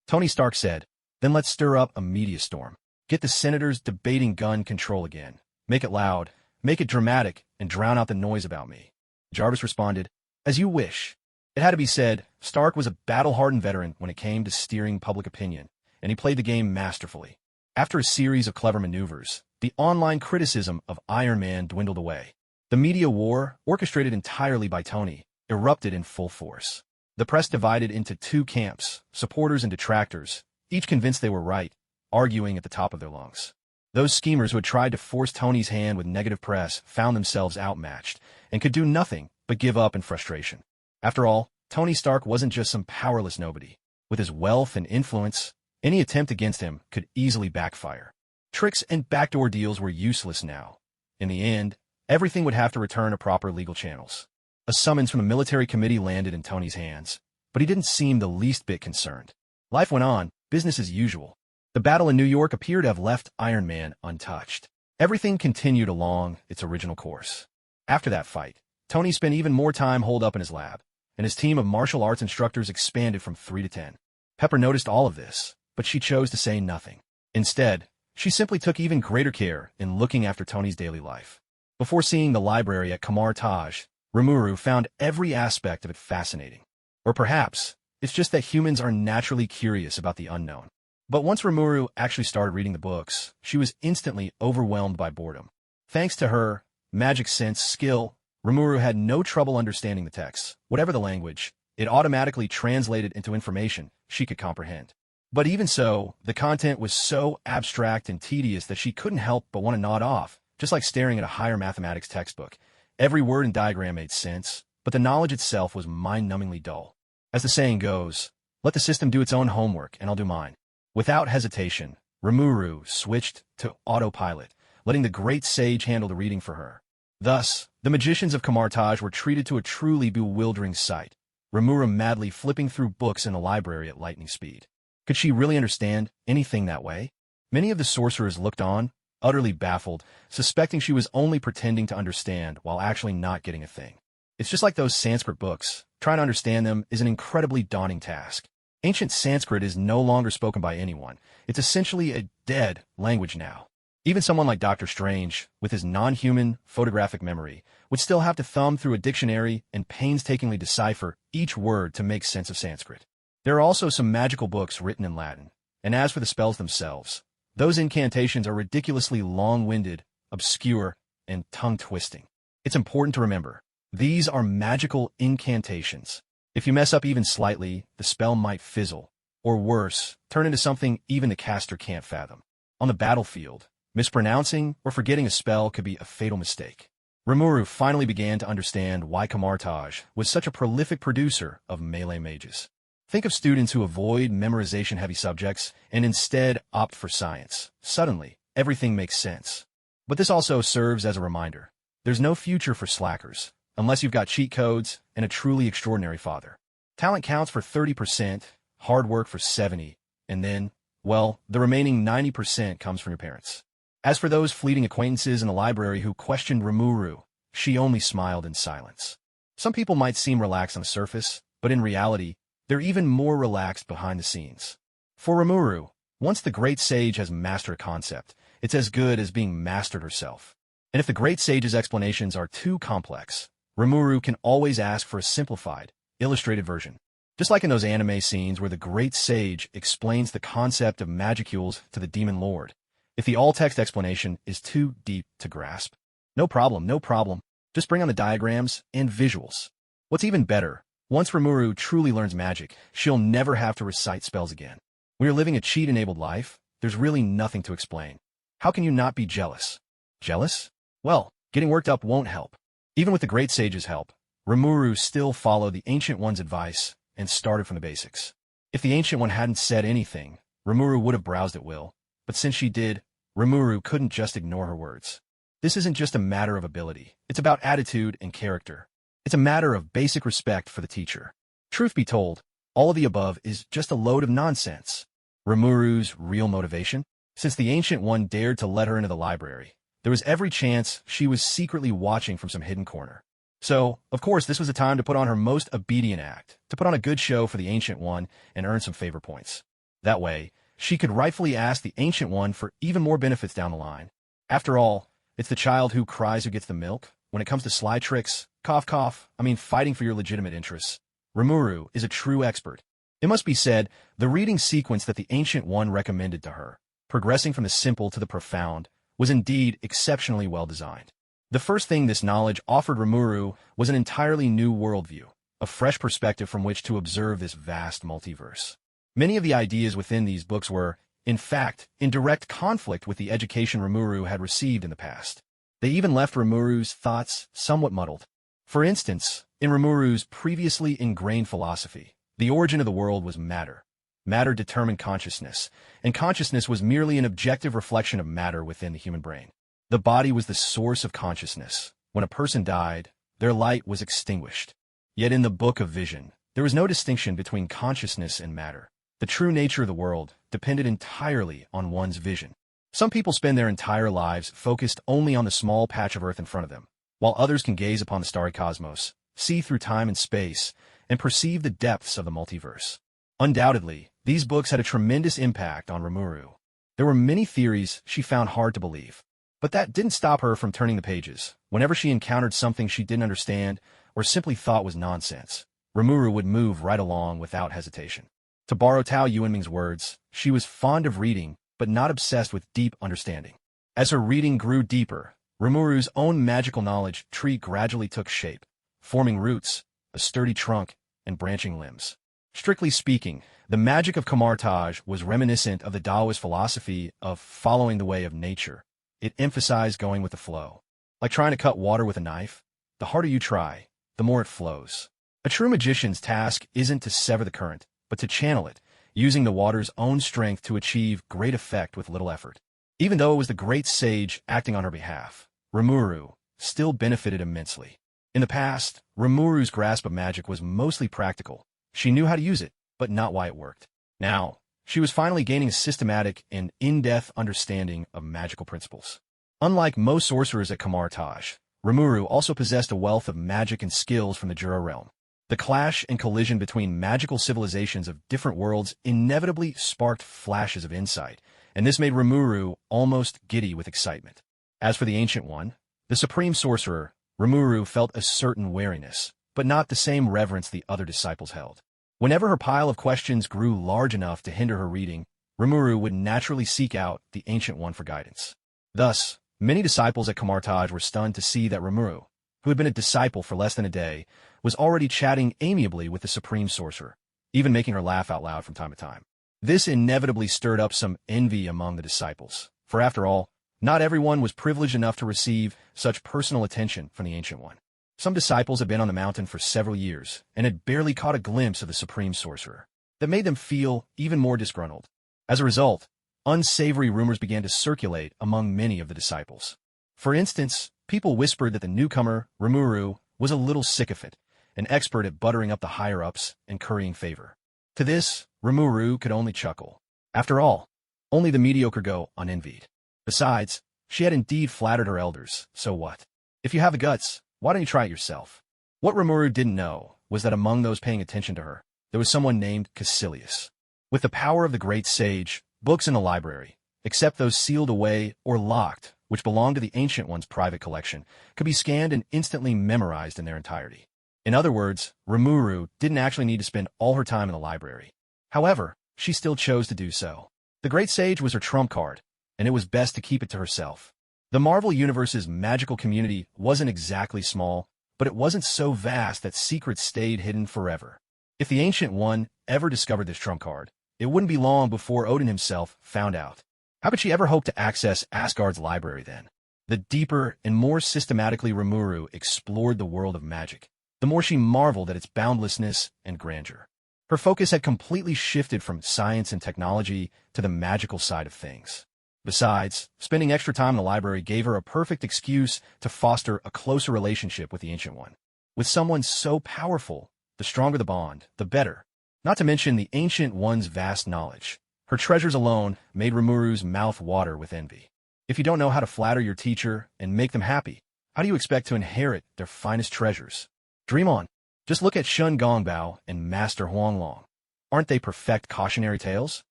Tony Stark said, then let's stir up a media storm. Get the senators debating gun control again. Make it loud, make it dramatic, and drown out the noise about me. Jarvis responded, as you wish. It had to be said, Stark was a battle-hardened veteran when it came to steering public opinion, and he played the game masterfully. After a series of clever maneuvers, the online criticism of Iron Man dwindled away. The media war, orchestrated entirely by Tony, erupted in full force. The press divided into two camps, supporters and detractors, each convinced they were right, arguing at the top of their lungs. Those schemers who had tried to force Tony's hand with negative press found themselves outmatched and could do nothing but give up in frustration. After all, Tony Stark wasn't just some powerless nobody. With his wealth and influence, any attempt against him could easily backfire. Tricks and backdoor deals were useless now. In the end, everything would have to return to proper legal channels. A summons from the military committee landed in Tony's hands, but he didn't seem the least bit concerned. Life went on, business as usual. The battle in New York appeared to have left Iron Man untouched. Everything continued along its original course. After that fight, Tony spent even more time holed up in his lab, and his team of martial arts instructors expanded from 3 to 10. Pepper noticed all of this, but she chose to say nothing. Instead, she simply took even greater care in looking after Tony's daily life. Before seeing the library at Kamar Taj, Rimuru found every aspect of it fascinating. Or perhaps, it's just that humans are naturally curious about the unknown. But once Rimuru actually started reading the books, she was instantly overwhelmed by boredom. Thanks to her magic sense skill, Rimuru had no trouble understanding the texts. Whatever the language, it automatically translated into information she could comprehend. But even so, the content was so abstract and tedious that she couldn't help but want to nod off, just like staring at a higher mathematics textbook. Every word and diagram made sense, but the knowledge itself was mind-numbingly dull. As the saying goes, let the system do its own homework and I'll do mine. Without hesitation, Remuru switched to autopilot, letting the great sage handle the reading for her. Thus, the magicians of Kamartaj were treated to a truly bewildering sight, Remuru madly flipping through books in the library at lightning speed. Could she really understand anything that way? Many of the sorcerers looked on, utterly baffled, suspecting she was only pretending to understand while actually not getting a thing. It's just like those Sanskrit books. Trying to understand them is an incredibly daunting task. Ancient Sanskrit is no longer spoken by anyone. It's essentially a dead language now. Even someone like Dr. Strange, with his non-human photographic memory, would still have to thumb through a dictionary and painstakingly decipher each word to make sense of Sanskrit. There are also some magical books written in Latin, and as for the spells themselves, those incantations are ridiculously long-winded, obscure, and tongue-twisting. It's important to remember, These are magical incantations. If you mess up even slightly, the spell might fizzle, or worse, turn into something even the caster can't fathom. On the battlefield, mispronouncing or forgetting a spell could be a fatal mistake. Rimuru finally began to understand why Kamartaj was such a prolific producer of melee mages. Think of students who avoid memorization-heavy subjects and instead opt for science. Suddenly, everything makes sense. But this also serves as a reminder. There's no future for slackers, unless you've got cheat codes and a truly extraordinary father. Talent counts for 30%, hard work for 70%, and then, well, the remaining 90% comes from your parents. As for those fleeting acquaintances in the library who questioned Remuru, she only smiled in silence. Some people might seem relaxed on the surface, but in reality, they're even more relaxed behind the scenes. For Remuru, once the great sage has mastered a concept, it's as good as being mastered herself. And if the great sage's explanations are too complex, Remuru can always ask for a simplified, illustrated version. Just like in those anime scenes where the great sage explains the concept of magicules to the demon lord. If the all-text explanation is too deep to grasp, no problem. Just bring on the diagrams and visuals. What's even better, once Rimuru truly learns magic, she'll never have to recite spells again. When you're living a cheat-enabled life, there's really nothing to explain. How can you not be jealous? Jealous? Well, getting worked up won't help. Even with the great sage's help, Rimuru still followed the Ancient One's advice and started from the basics. If the Ancient One hadn't said anything, Rimuru would have browsed at will, but since she did, Rimuru couldn't just ignore her words. This isn't just a matter of ability. It's about attitude and character. It's a matter of basic respect for the teacher. Truth be told, all of the above is just a load of nonsense. Rimuru's real motivation? Since the Ancient One dared to let her into the library, there was every chance she was secretly watching from some hidden corner. So, of course, this was a time to put on her most obedient act, to put on a good show for the Ancient One and earn some favor points. That way, she could rightfully ask the Ancient One for even more benefits down the line. After all, it's the child who cries who gets the milk. When it comes to sly tricks, fighting for your legitimate interests, Remuru is a true expert. It must be said, the reading sequence that the Ancient One recommended to her, progressing from the simple to the profound, was indeed exceptionally well designed. The first thing this knowledge offered Remuru was an entirely new worldview, a fresh perspective from which to observe this vast multiverse. Many of the ideas within these books were, in fact, in direct conflict with the education Rimuru had received in the past. They even left Rimuru's thoughts somewhat muddled. For instance, in Rimuru's previously ingrained philosophy, the origin of the world was matter. Matter determined consciousness, and consciousness was merely an objective reflection of matter within the human brain. The body was the source of consciousness. When a person died, their light was extinguished. Yet in the Book of Vision, there was no distinction between consciousness and matter. The true nature of the world depended entirely on one's vision. Some people spend their entire lives focused only on the small patch of Earth in front of them, while others can gaze upon the starry cosmos, see through time and space, and perceive the depths of the multiverse. Undoubtedly, these books had a tremendous impact on Remuru. There were many theories she found hard to believe, but that didn't stop her from turning the pages. Whenever she encountered something she didn't understand or simply thought was nonsense, Remuru would move right along without hesitation. To borrow Tao Yuanming's words, she was fond of reading, but not obsessed with deep understanding. As her reading grew deeper, Rimuru's own magical knowledge tree gradually took shape, forming roots, a sturdy trunk, and branching limbs. Strictly speaking, the magic of Kamartaj was reminiscent of the Taoist philosophy of following the way of nature. It emphasized going with the flow. Like trying to cut water with a knife, the harder you try, the more it flows. A true magician's task isn't to sever the current, but to channel it, using the water's own strength to achieve great effect with little effort. Even though it was the great sage acting on her behalf, Remuru still benefited immensely. In the past, Rimuru's grasp of magic was mostly practical. She knew how to use it, but not why it worked. Now, she was finally gaining a systematic and in-depth understanding of magical principles. Unlike most sorcerers at Kamartaj, Rimuru also possessed a wealth of magic and skills from the Jura realm. The clash and collision between magical civilizations of different worlds inevitably sparked flashes of insight, and this made Rimuru almost giddy with excitement. As for the Ancient One, the supreme sorcerer, Rimuru felt a certain wariness, but not the same reverence the other disciples held. Whenever her pile of questions grew large enough to hinder her reading, Rimuru would naturally seek out the Ancient One for guidance. Thus, many disciples at Kamartaj were stunned to see that Rimuru, who had been a disciple for less than a day, was already chatting amiably with the supreme sorcerer, even making her laugh out loud from time to time. This inevitably stirred up some envy among the disciples, for after all, not everyone was privileged enough to receive such personal attention from the Ancient One. Some disciples had been on the mountain for several years and had barely caught a glimpse of the supreme sorcerer. That made them feel even more disgruntled. As a result, unsavory rumors began to circulate among many of the disciples. For instance, people whispered that the newcomer, Rimuru, was a little sycophant, an expert at buttering up the higher-ups and currying favor. To this, Remuru could only chuckle. After all, only the mediocre go unenvied. Besides, she had indeed flattered her elders, so what? If you have the guts, why don't you try it yourself? What Remuru didn't know was that among those paying attention to her, there was someone named Caecilius. With the power of the great sage, books in the library, except those sealed away or locked, which belonged to the Ancient One's private collection, could be scanned and instantly memorized in their entirety. In other words, Rimuru didn't actually need to spend all her time in the library. However, she still chose to do so. The great sage was her trump card, and it was best to keep it to herself. The Marvel Universe's magical community wasn't exactly small, but it wasn't so vast that secrets stayed hidden forever. If the Ancient One ever discovered this trump card, it wouldn't be long before Odin himself found out. How could she ever hope to access Asgard's library then? The deeper and more systematically Rimuru explored the world of magic, the more she marveled at its boundlessness and grandeur. Her focus had completely shifted from science and technology to the magical side of things. Besides, spending extra time in the library gave her a perfect excuse to foster a closer relationship with the Ancient One. With someone so powerful, the stronger the bond, the better. Not to mention the Ancient One's vast knowledge. Her treasures alone made Rimuru's mouth water with envy. If you don't know how to flatter your teacher and make them happy, how do you expect to inherit their finest treasures? Dream on. Just look at Shun Gongbao and Master Huanglong. Aren't they perfect cautionary tales?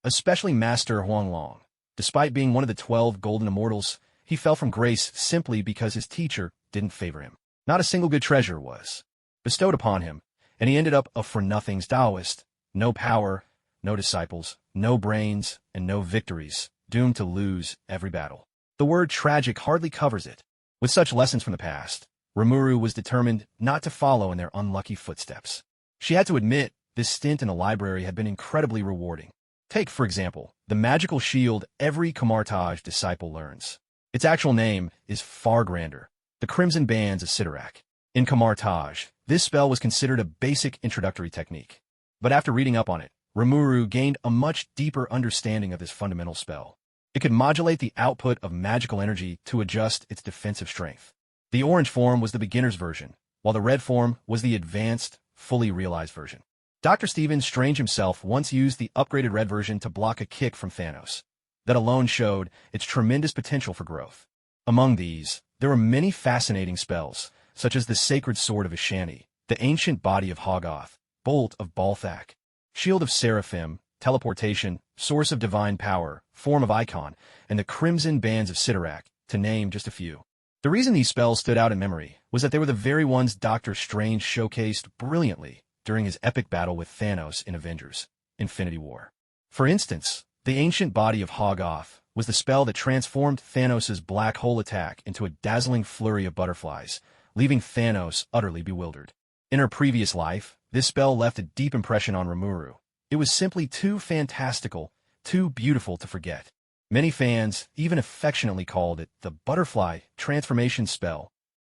Especially Master Huanglong. Despite being one of the 12 golden immortals, he fell from grace simply because his teacher didn't favor him. Not a single good treasure was bestowed upon him, and he ended up a for-nothings Taoist. No power, no disciples, no brains, and no victories, doomed to lose every battle. The word tragic hardly covers it. With such lessons from the past, Remuru was determined not to follow in their unlucky footsteps. She had to admit this stint in the library had been incredibly rewarding. Take, for example, the magical shield every Kamartaj disciple learns. Its actual name is far grander, the Crimson Bands of Sidorak. In Kamartaj, this spell was considered a basic introductory technique. But after reading up on it, Remuru gained a much deeper understanding of this fundamental spell. It could modulate the output of magical energy to adjust its defensive strength. The orange form was the beginner's version, while the red form was the advanced, fully realized version. Dr. Stephen Strange himself once used the upgraded red version to block a kick from Thanos. That alone showed its tremendous potential for growth. Among these, there were many fascinating spells, such as the Sacred Sword of Ishani, the Ancient Body of Hoggoth, Bolt of Balthak, Shield of Seraphim, Teleportation, Source of Divine Power, Form of Icon, and the Crimson Bands of Sidorak, to name just a few. The reason these spells stood out in memory was that they were the very ones Doctor Strange showcased brilliantly during his epic battle with Thanos in Avengers: Infinity War. For instance, the Ancient Body of Hoggoth was the spell that transformed Thanos' black hole attack into a dazzling flurry of butterflies, leaving Thanos utterly bewildered. In her previous life, this spell left a deep impression on Remuru. It was simply too fantastical, too beautiful to forget. Many fans even affectionately called it the butterfly transformation spell.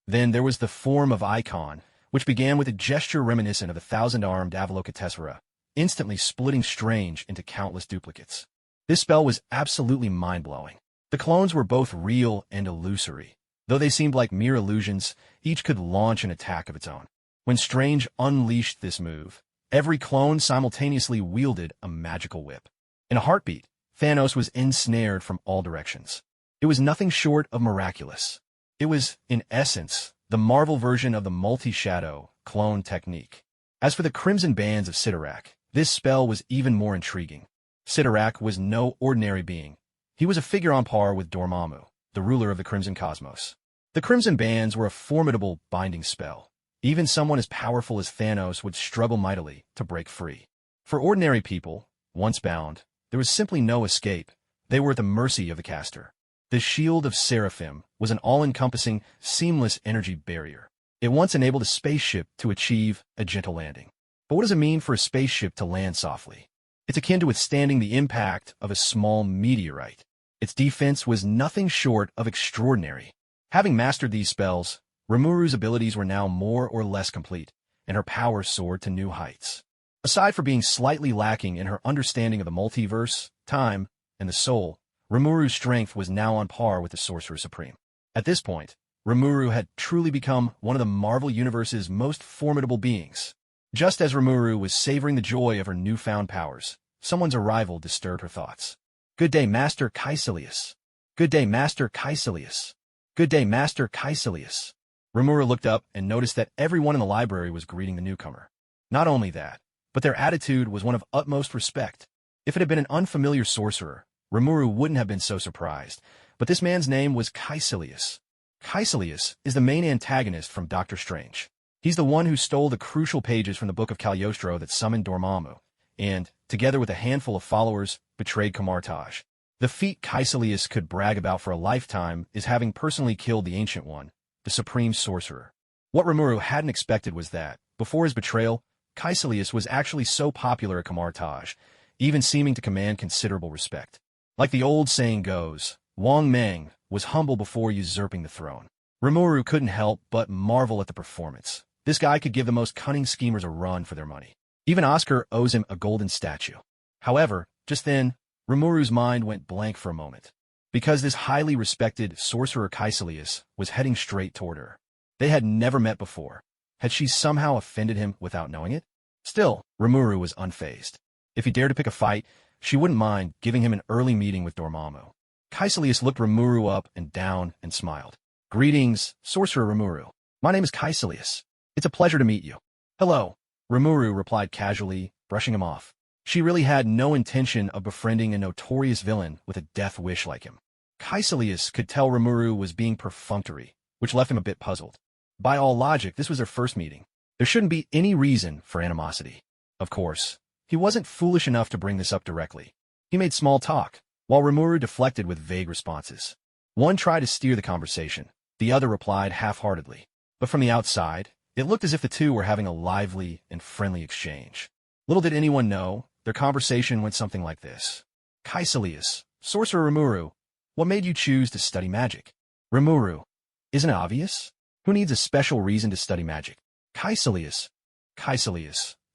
Then there was the Form of Icon, which began with a gesture reminiscent of the thousand-armed Avalokiteshvara, instantly splitting Strange into countless duplicates. This spell was absolutely mind-blowing. The clones were both real and illusory. Though they seemed like mere illusions, each could launch an attack of its own. When Strange unleashed this move, every clone simultaneously wielded a magical whip. In a heartbeat, Thanos was ensnared from all directions. It was nothing short of miraculous. It was, in essence, the Marvel version of the multi-shadow clone technique. As for the Crimson Bands of Sidorak, this spell was even more intriguing. Sidorak was no ordinary being. He was a figure on par with Dormammu, the ruler of the Crimson Cosmos. The Crimson Bands were a formidable binding spell. Even someone as powerful as Thanos would struggle mightily to break free. For ordinary people, once bound, there was simply no escape. They were at the mercy of the caster. The Shield of Seraphim was an all-encompassing, seamless energy barrier. It once enabled a spaceship to achieve a gentle landing. But what does it mean for a spaceship to land softly? It's akin to withstanding the impact of a small meteorite. Its defense was nothing short of extraordinary. Having mastered these spells, Rimuru's abilities were now more or less complete, and her power soared to new heights. Aside from being slightly lacking in her understanding of the multiverse, time, and the soul, Rimuru's strength was now on par with the Sorcerer Supreme. At this point, Rimuru had truly become one of the Marvel Universe's most formidable beings. Just as Rimuru was savoring the joy of her newfound powers, someone's arrival disturbed her thoughts. "Good day, Master Caecilius. Good day, Master Caecilius. Good day, Master Caecilius." Rimuru looked up and noticed that everyone in the library was greeting the newcomer. Not only that, but their attitude was one of utmost respect. If it had been an unfamiliar sorcerer, Rimuru wouldn't have been so surprised, but this man's name was Caecilius. Caecilius is the main antagonist from Doctor Strange. He's the one who stole the crucial pages from the Book of Cagliostro that summoned Dormammu, and, together with a handful of followers, betrayed Camartage. The feat Caecilius could brag about for a lifetime is having personally killed the Ancient One, the Supreme Sorcerer. What Rimuru hadn't expected was that, before his betrayal, Caecilius was actually so popular at Camartage, even seeming to command considerable respect. Like the old saying goes, Wang Meng was humble before usurping the throne. Rimuru couldn't help but marvel at the performance. This guy could give the most cunning schemers a run for their money. Even Oscar owes him a golden statue. However, just then, Rimuru's mind went blank for a moment, because this highly respected sorcerer Caecilius was heading straight toward her. They had never met before. Had she somehow offended him without knowing it? Still, Rimuru was unfazed. If he dared to pick a fight, she wouldn't mind giving him an early meeting with Dormammu. Caecilius looked Rimuru up and down and smiled. "Greetings, Sorcerer Rimuru. My name is Caecilius. It's a pleasure to meet you." "Hello," Rimuru replied casually, brushing him off. She really had no intention of befriending a notorious villain with a death wish like him. Caecilius could tell Rimuru was being perfunctory, which left him a bit puzzled. By all logic, this was their first meeting. There shouldn't be any reason for animosity. Of course, he wasn't foolish enough to bring this up directly. He made small talk, while Rimuru deflected with vague responses. One tried to steer the conversation, the other replied half-heartedly. But from the outside, it looked as if the two were having a lively and friendly exchange. Little did anyone know, their conversation went something like this. "Caecilius, Sorcerer Rimuru, what made you choose to study magic?" "Rimuru, isn't it obvious? Who needs a special reason to study magic?" "Caecilius,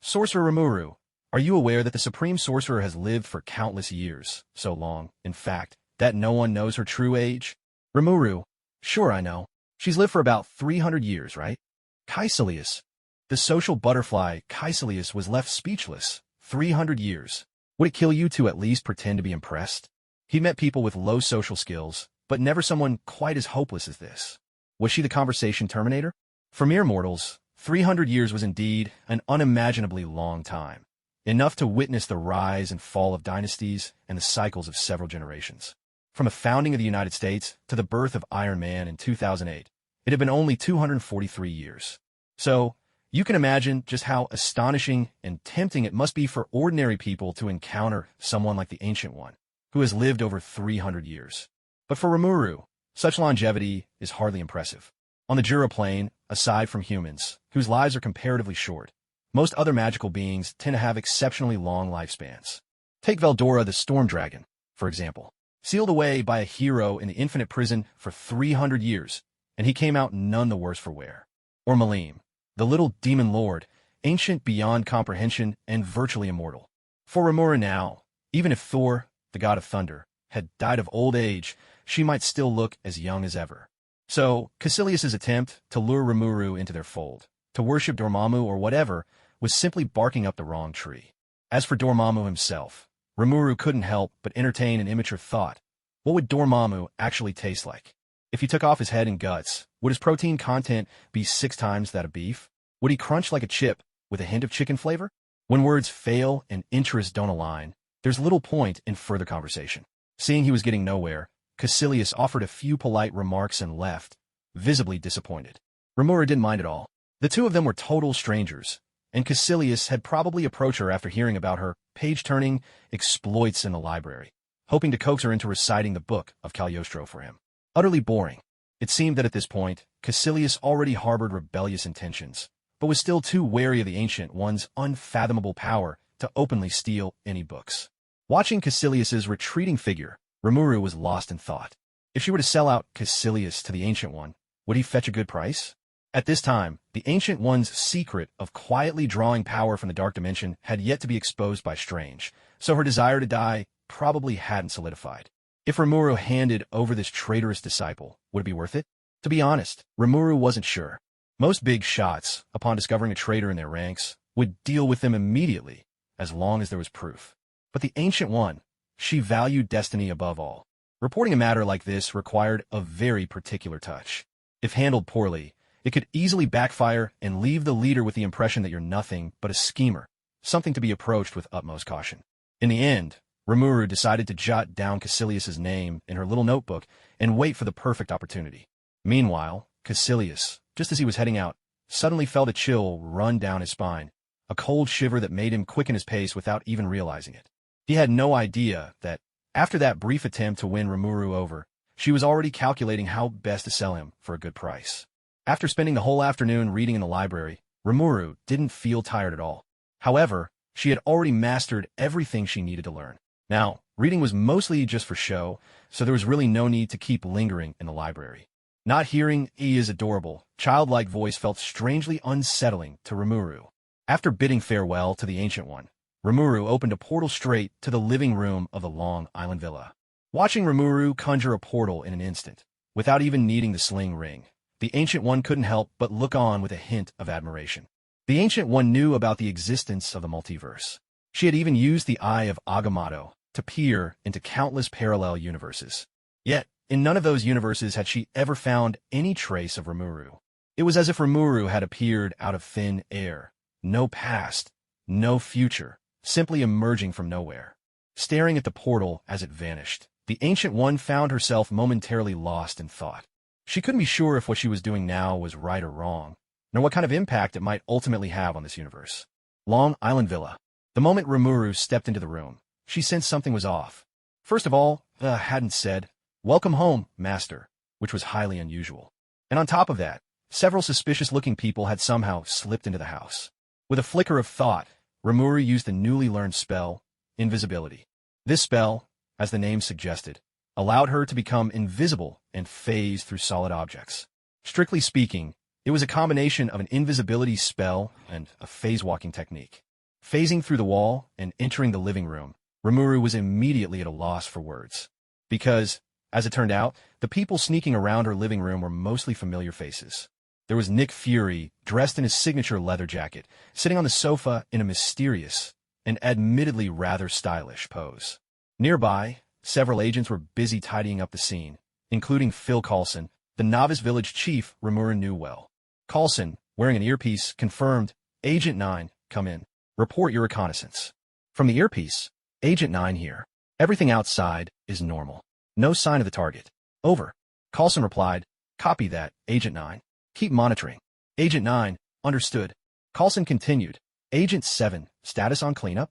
Sorcerer Rimuru, are you aware that the Supreme Sorcerer has lived for countless years, so long, in fact, that no one knows her true age?" "Rimuru, sure I know. She's lived for about 300 years, right?" "Caecilius, the social butterfly Caecilius was left speechless. 300 years. Would it kill you to at least pretend to be impressed?" He met people with low social skills, but never someone quite as hopeless as this. Was she the conversation terminator? For mere mortals, 300 years was indeed an unimaginably long time. Enough to witness the rise and fall of dynasties and the cycles of several generations. From the founding of the United States to the birth of Iron Man in 2008, it had been only 243 years. So, you can imagine just how astonishing and tempting it must be for ordinary people to encounter someone like the Ancient One, who has lived over 300 years. But for Remuru, such longevity is hardly impressive. On the Jura plane, aside from humans, whose lives are comparatively short, most other magical beings tend to have exceptionally long lifespans. Take Veldora the Storm Dragon, for example. Sealed away by a hero in the infinite prison for 300 years, and he came out none the worse for wear. Or Malim, the little demon lord, ancient beyond comprehension and virtually immortal. For Remuru now, even if Thor, the god of thunder, had died of old age, she might still look as young as ever. So, Caecilius's attempt to lure Rimuru into their fold, to worship Dormammu or whatever, was simply barking up the wrong tree. As for Dormammu himself, Rimuru couldn't help but entertain an immature thought. What would Dormammu actually taste like? If he took off his head and guts, would his protein content be 6 times that of beef? Would he crunch like a chip, with a hint of chicken flavor? When words fail and interests don't align, there's little point in further conversation. Seeing he was getting nowhere, Caecilius offered a few polite remarks and left, visibly disappointed. Rimuru didn't mind at all. The two of them were total strangers, and Caecilius had probably approached her after hearing about her page-turning exploits in the library, hoping to coax her into reciting the Book of Cagliostro for him. Utterly boring. It seemed that at this point, Caecilius already harbored rebellious intentions, but was still too wary of the Ancient One's unfathomable power to openly steal any books. Watching Caecilius's retreating figure, Rimuru was lost in thought. If she were to sell out Caecilius to the Ancient One, would he fetch a good price? At this time, the Ancient One's secret of quietly drawing power from the Dark Dimension had yet to be exposed by Strange, so her desire to die probably hadn't solidified. If Remuru handed over this traitorous disciple, would it be worth it? To be honest, Remuru wasn't sure. Most big shots, upon discovering a traitor in their ranks, would deal with them immediately, as long as there was proof. But the Ancient One, she valued destiny above all. Reporting a matter like this required a very particular touch. If handled poorly, it could easily backfire and leave the leader with the impression that you're nothing but a schemer, something to be approached with utmost caution. In the end, Rimuru decided to jot down Caecilius's name in her little notebook and wait for the perfect opportunity. Meanwhile, Caecilius, just as he was heading out, suddenly felt a chill run down his spine, a cold shiver that made him quicken his pace without even realizing it. He had no idea that, after that brief attempt to win Rimuru over, she was already calculating how best to sell him for a good price. After spending the whole afternoon reading in the library, Rimuru didn't feel tired at all. However, she had already mastered everything she needed to learn. Now, reading was mostly just for show, so there was really no need to keep lingering in the library. Not hearing Iya's adorable, childlike voice felt strangely unsettling to Rimuru. After bidding farewell to the Ancient One, Rimuru opened a portal straight to the living room of the Long Island Villa. Watching Rimuru conjure a portal in an instant, without even needing the sling ring, the Ancient One couldn't help but look on with a hint of admiration. The Ancient One knew about the existence of the multiverse. She had even used the Eye of Agamotto to peer into countless parallel universes. Yet, in none of those universes had she ever found any trace of Rimuru. It was as if Rimuru had appeared out of thin air. No past, no future, simply emerging from nowhere. Staring at the portal as it vanished, the Ancient One found herself momentarily lost in thought. She couldn't be sure if what she was doing now was right or wrong, nor what kind of impact it might ultimately have on this universe. Long Island Villa. The moment Rimuru stepped into the room, she sensed something was off. First of all, hadn't said, "Welcome home, master," which was highly unusual. And on top of that, several suspicious-looking people had somehow slipped into the house. With a flicker of thought, Rimuru used the newly learned spell, Invisibility. This spell, as the name suggested, allowed her to become invisible and phase through solid objects. Strictly speaking, it was a combination of an invisibility spell and a phase-walking technique. Phasing through the wall and entering the living room, Rimuru was immediately at a loss for words. Because, as it turned out, the people sneaking around her living room were mostly familiar faces. There was Nick Fury, dressed in his signature leather jacket, sitting on the sofa in a mysterious and admittedly rather stylish pose. Nearby, several agents were busy tidying up the scene, including Phil Coulson, the novice village chief Rimuru knew well. Coulson, wearing an earpiece, confirmed, "Agent 9, come in. Report your reconnaissance." From the earpiece, "Agent 9 here. Everything outside is normal. No sign of the target. Over." Coulson replied, "Copy that, Agent 9. Keep monitoring." Agent 9, understood. Coulson continued, "Agent 7, status on cleanup?"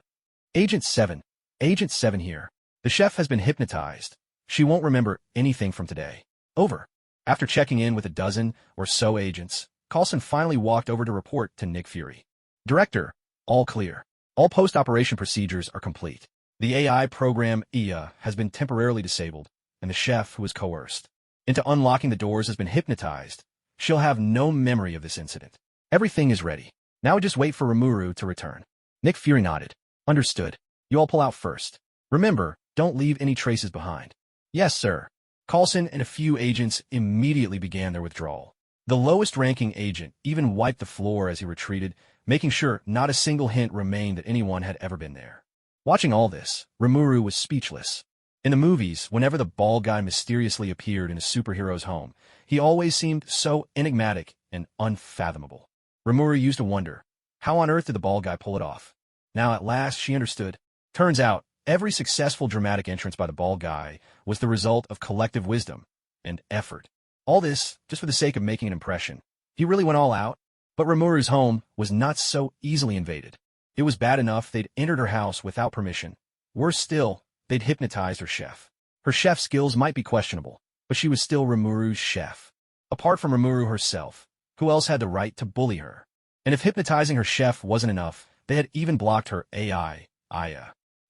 Agent 7 here. The chef has been hypnotized. She won't remember anything from today. Over." After checking in with a dozen or so agents, Coulson finally walked over to report to Nick Fury. "Director, all clear. All post-operation procedures are complete. The AI program Xia has been temporarily disabled, and the chef who was coerced into unlocking the doors has been hypnotized. She'll have no memory of this incident. Everything is ready. Now we just wait for Remuru to return." Nick Fury nodded. "Understood. You all pull out first. Remember, don't leave any traces behind." "Yes, sir." Coulson and a few agents immediately began their withdrawal. The lowest-ranking agent even wiped the floor as he retreated, making sure not a single hint remained that anyone had ever been there. Watching all this, Rimuru was speechless. In the movies, whenever the bald guy mysteriously appeared in a superhero's home, he always seemed so enigmatic and unfathomable. Rimuru used to wonder, how on earth did the bald guy pull it off? Now at last she understood. Turns out, every successful dramatic entrance by the bald guy was the result of collective wisdom and effort. All this just for the sake of making an impression. He really went all out. But Rimuru's home was not so easily invaded. It was bad enough they'd entered her house without permission. Worse still, they'd hypnotized her chef. Her chef skills might be questionable, but she was still Rimuru's chef. Apart from Rimuru herself, who else had the right to bully her? And if hypnotizing her chef wasn't enough, they had even blocked her AI, Aya.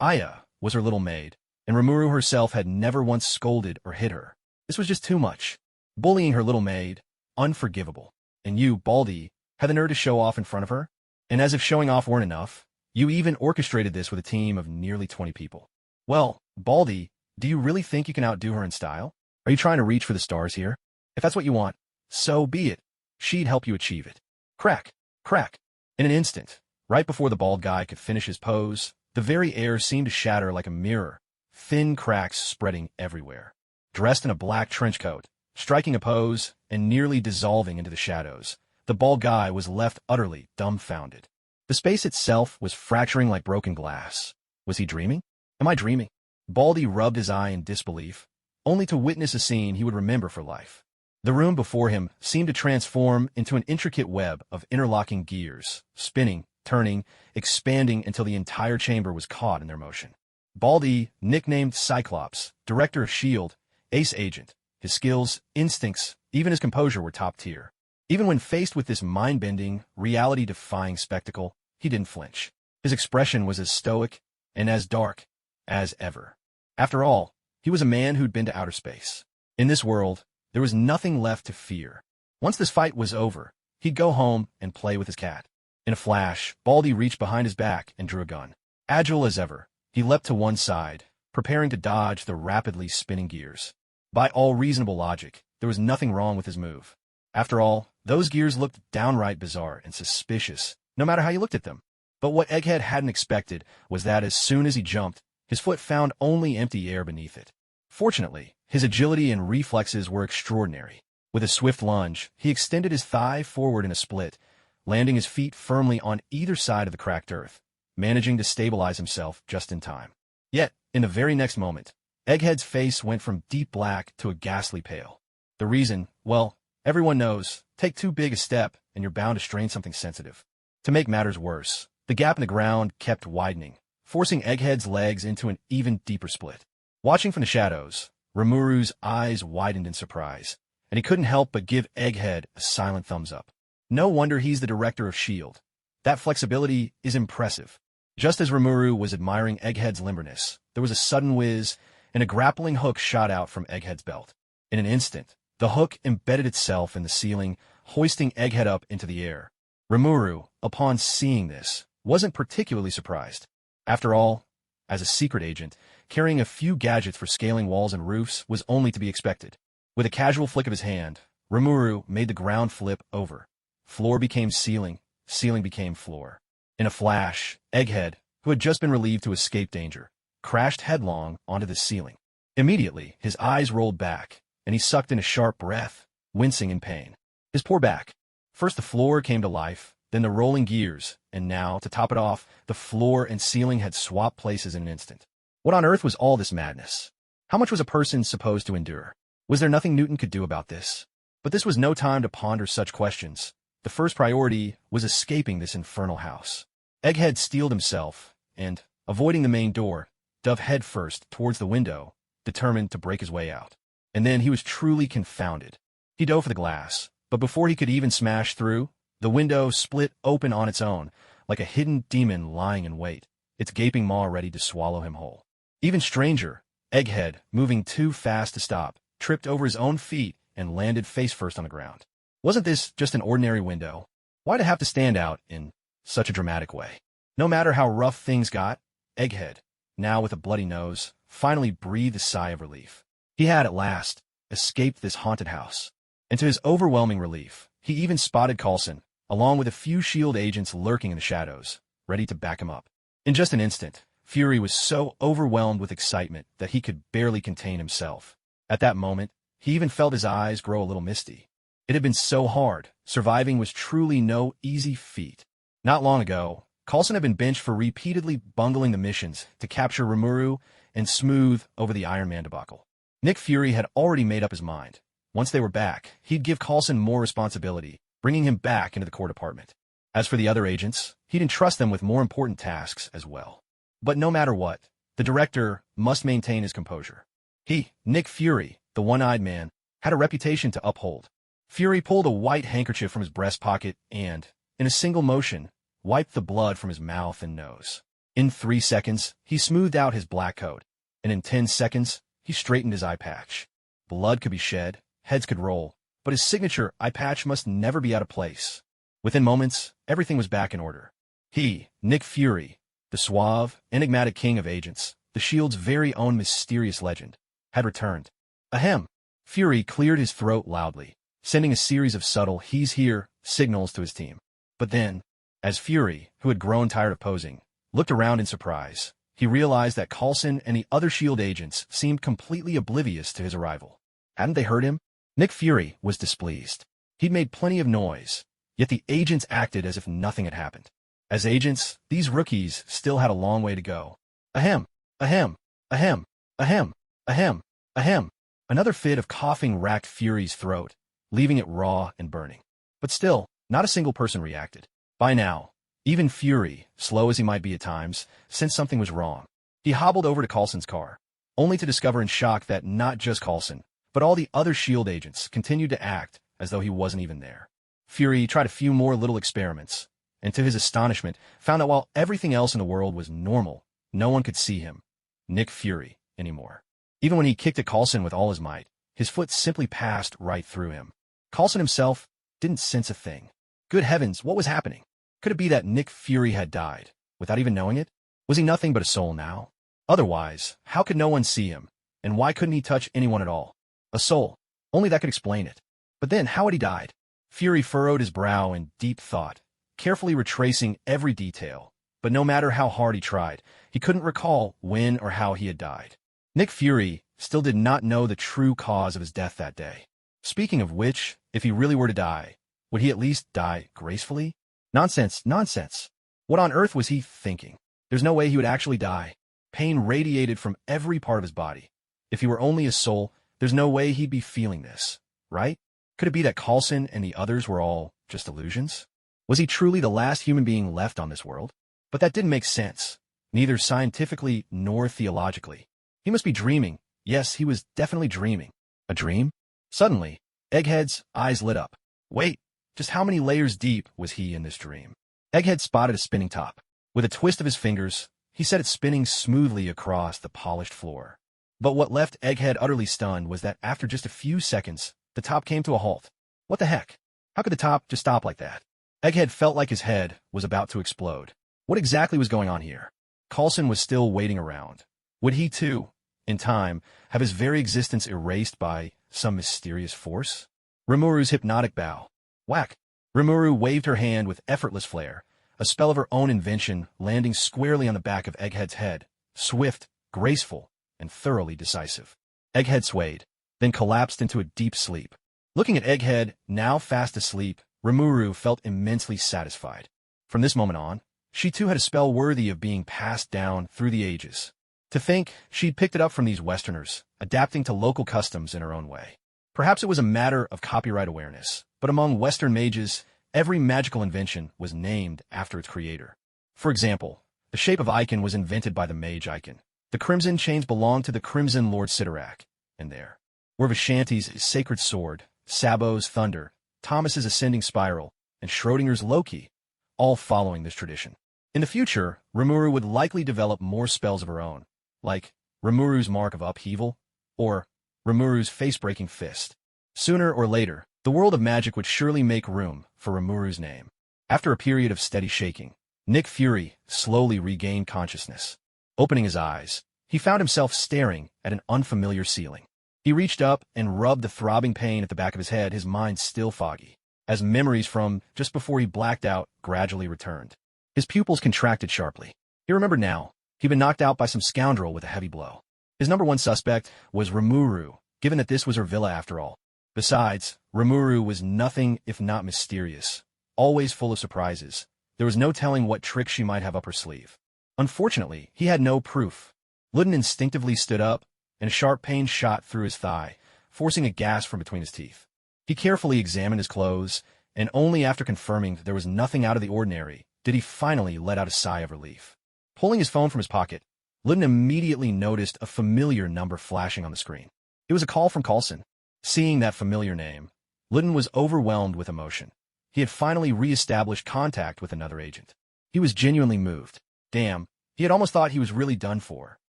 Aya was her little maid, and Remuru herself had never once scolded or hit her. This was just too much. Bullying her little maid, unforgivable. And you, Baldy, had the nerve to show off in front of her? And as if showing off weren't enough, you even orchestrated this with a team of nearly 20 people. Well, Baldy, do you really think you can outdo her in style? Are you trying to reach for the stars here? If that's what you want, so be it. She'd help you achieve it. Crack, crack. In an instant, right before the bald guy could finish his pose, the very air seemed to shatter like a mirror, thin cracks spreading everywhere. Dressed in a black trench coat, striking a pose, and nearly dissolving into the shadows, the bald guy was left utterly dumbfounded. The space itself was fracturing like broken glass. Was he dreaming? Am I dreaming? Baldy rubbed his eye in disbelief, only to witness a scene he would remember for life. The room before him seemed to transform into an intricate web of interlocking gears, spinning, turning, expanding until the entire chamber was caught in their motion. Baldy, nicknamed Cyclops, director of S.H.I.E.L.D., ace agent, his skills, instincts, even his composure were top tier. Even when faced with this mind-bending, reality-defying spectacle, he didn't flinch. His expression was as stoic and as dark as ever. After all, he was a man who'd been to outer space. In this world, there was nothing left to fear. Once this fight was over, he'd go home and play with his cat. In a flash, Baldy reached behind his back and drew a gun. Agile as ever, he leapt to one side, preparing to dodge the rapidly spinning gears. By all reasonable logic, there was nothing wrong with his move. After all, those gears looked downright bizarre and suspicious, no matter how you looked at them. But what Egghead hadn't expected was that as soon as he jumped, his foot found only empty air beneath it. Fortunately, his agility and reflexes were extraordinary. With a swift lunge, he extended his thigh forward in a split, landing his feet firmly on either side of the cracked earth, managing to stabilize himself just in time. Yet, in the very next moment, Egghead's face went from deep black to a ghastly pale. The reason, well, everyone knows, take too big a step and you're bound to strain something sensitive. To make matters worse, the gap in the ground kept widening, forcing Egghead's legs into an even deeper split. Watching from the shadows, Rimuru's eyes widened in surprise, and he couldn't help but give Egghead a silent thumbs up. No wonder he's the director of S.H.I.E.L.D. That flexibility is impressive. Just as Rimuru was admiring Egghead's limberness, there was a sudden whiz, and a grappling hook shot out from Egghead's belt. In an instant, the hook embedded itself in the ceiling, hoisting Egghead up into the air. Remuru, upon seeing this, wasn't particularly surprised. After all, as a secret agent, carrying a few gadgets for scaling walls and roofs was only to be expected. With a casual flick of his hand, Remuru made the ground flip over. Floor became ceiling, ceiling became floor. In a flash, Egghead, who had just been relieved to escape danger, crashed headlong onto the ceiling. Immediately, his eyes rolled back, and he sucked in a sharp breath, wincing in pain. His poor back. First the floor came to life, then the rolling gears, and now, to top it off, the floor and ceiling had swapped places in an instant. What on earth was all this madness? How much was a person supposed to endure? Was there nothing Newton could do about this? But this was no time to ponder such questions. The first priority was escaping this infernal house. Egghead steeled himself, and, avoiding the main door, dove headfirst towards the window, determined to break his way out. And then he was truly confounded. He dove for the glass, but before he could even smash through, the window split open on its own, like a hidden demon lying in wait, its gaping maw ready to swallow him whole. Even stranger, Egghead, moving too fast to stop, tripped over his own feet and landed face first on the ground. Wasn't this just an ordinary window? Why'd it have to stand out in such a dramatic way? No matter how rough things got, Egghead, now with a bloody nose, finally breathed a sigh of relief. He had, at last, escaped this haunted house. And to his overwhelming relief, he even spotted Coulson, along with a few S.H.I.E.L.D. agents lurking in the shadows, ready to back him up. In just an instant, Fury was so overwhelmed with excitement that he could barely contain himself. At that moment, he even felt his eyes grow a little misty. It had been so hard. Surviving was truly no easy feat. Not long ago, Coulson had been benched for repeatedly bungling the missions to capture Rimuru and smooth over the Iron Man debacle. Nick Fury had already made up his mind. Once they were back, he'd give Coulson more responsibility, bringing him back into the core department. As for the other agents, he'd entrust them with more important tasks as well. But no matter what, the director must maintain his composure. He, Nick Fury, the one-eyed man, had a reputation to uphold. Fury pulled a white handkerchief from his breast pocket and, in a single motion, wiped the blood from his mouth and nose. In 3 seconds, he smoothed out his black coat, and in 10 seconds, he straightened his eye patch. Blood could be shed, heads could roll, but his signature eye patch must never be out of place. Within moments, everything was back in order. He, Nick Fury, the suave, enigmatic king of agents, the Shield's very own mysterious legend, had returned. Ahem. Fury cleared his throat loudly, sending a series of subtle "he's here" signals to his team. But then, as Fury, who had grown tired of posing, looked around in surprise, he realized that Coulson and the other Shield agents seemed completely oblivious to his arrival. Hadn't they heard him? Nick Fury was displeased. He'd made plenty of noise, yet the agents acted as if nothing had happened. As agents, these rookies still had a long way to go. Ahem, ahem, ahem, ahem, ahem, ahem. Another fit of coughing racked Fury's throat, leaving it raw and burning. But still, not a single person reacted. By now, even Fury, slow as he might be at times, sensed something was wrong. He hobbled over to Coulson's car, only to discover in shock that not just Coulson, but all the other Shield agents continued to act as though he wasn't even there. Fury tried a few more little experiments, and to his astonishment, found that while everything else in the world was normal, no one could see him, Nick Fury, anymore. Even when he kicked at Coulson with all his might, his foot simply passed right through him. Coulson himself didn't sense a thing. Good heavens, what was happening? Could it be that Nick Fury had died, without even knowing it? Was he nothing but a soul now? Otherwise, how could no one see him, and why couldn't he touch anyone at all? A soul. Only that could explain it. But then, how had he died? Fury furrowed his brow in deep thought, carefully retracing every detail, but no matter how hard he tried, he couldn't recall when or how he had died. Nick Fury still did not know the true cause of his death that day. Speaking of which, if he really were to die, would he at least die gracefully? Nonsense, nonsense. What on earth was he thinking? There's no way he would actually die. Pain radiated from every part of his body. If he were only a soul, there's no way he'd be feeling this, right? Could it be that Coulson and the others were all just illusions? Was he truly the last human being left on this world? But that didn't make sense, neither scientifically nor theologically. He must be dreaming. Yes, he was definitely dreaming. A dream? Suddenly, Egghead's eyes lit up. Wait, just how many layers deep was he in this dream? Egghead spotted a spinning top. With a twist of his fingers, he set it spinning smoothly across the polished floor. But what left Egghead utterly stunned was that after just a few seconds, the top came to a halt. What the heck? How could the top just stop like that? Egghead felt like his head was about to explode. What exactly was going on here? Coulson was still waiting around. Would he too, in time, have his very existence erased by some mysterious force? Rimuru's hypnotic bow. Whack! Rimuru waved her hand with effortless flair, a spell of her own invention landing squarely on the back of Egghead's head, swift, graceful, and thoroughly decisive. Egghead swayed, then collapsed into a deep sleep. Looking at Egghead, now fast asleep, Remuru felt immensely satisfied. From this moment on, she too had a spell worthy of being passed down through the ages. To think she'd picked it up from these Westerners, adapting to local customs in her own way. Perhaps it was a matter of copyright awareness, but among Western mages, every magical invention was named after its creator. For example, the shape of Icon was invented by the mage Icon. The crimson chains belonged to the Crimson Lord Sidorak, and there were Vishanti's sacred sword, Sabo's thunder, Thomas's ascending spiral, and Schrodinger's Loki, all following this tradition. In the future, Rimuru would likely develop more spells of her own, like Rimuru's Mark of Upheaval, or Rimuru's Face-Breaking Fist. Sooner or later, the world of magic would surely make room for Rimuru's name. After a period of steady shaking, Nick Fury slowly regained consciousness. Opening his eyes, he found himself staring at an unfamiliar ceiling. He reached up and rubbed the throbbing pain at the back of his head, his mind still foggy, as memories from just before he blacked out gradually returned. His pupils contracted sharply. He remembered now. He'd been knocked out by some scoundrel with a heavy blow. His number one suspect was Remuru, given that this was her villa after all. Besides, Remuru was nothing if not mysterious, always full of surprises. There was no telling what trick she might have up her sleeve. Unfortunately, he had no proof. Ludden instinctively stood up, and a sharp pain shot through his thigh, forcing a gasp from between his teeth. He carefully examined his clothes, and only after confirming that there was nothing out of the ordinary did he finally let out a sigh of relief. Pulling his phone from his pocket, Ludden immediately noticed a familiar number flashing on the screen. It was a call from Coulson. Seeing that familiar name, Luden was overwhelmed with emotion. He had finally re-established contact with another agent. He was genuinely moved. Damn, he had almost thought he was really done for.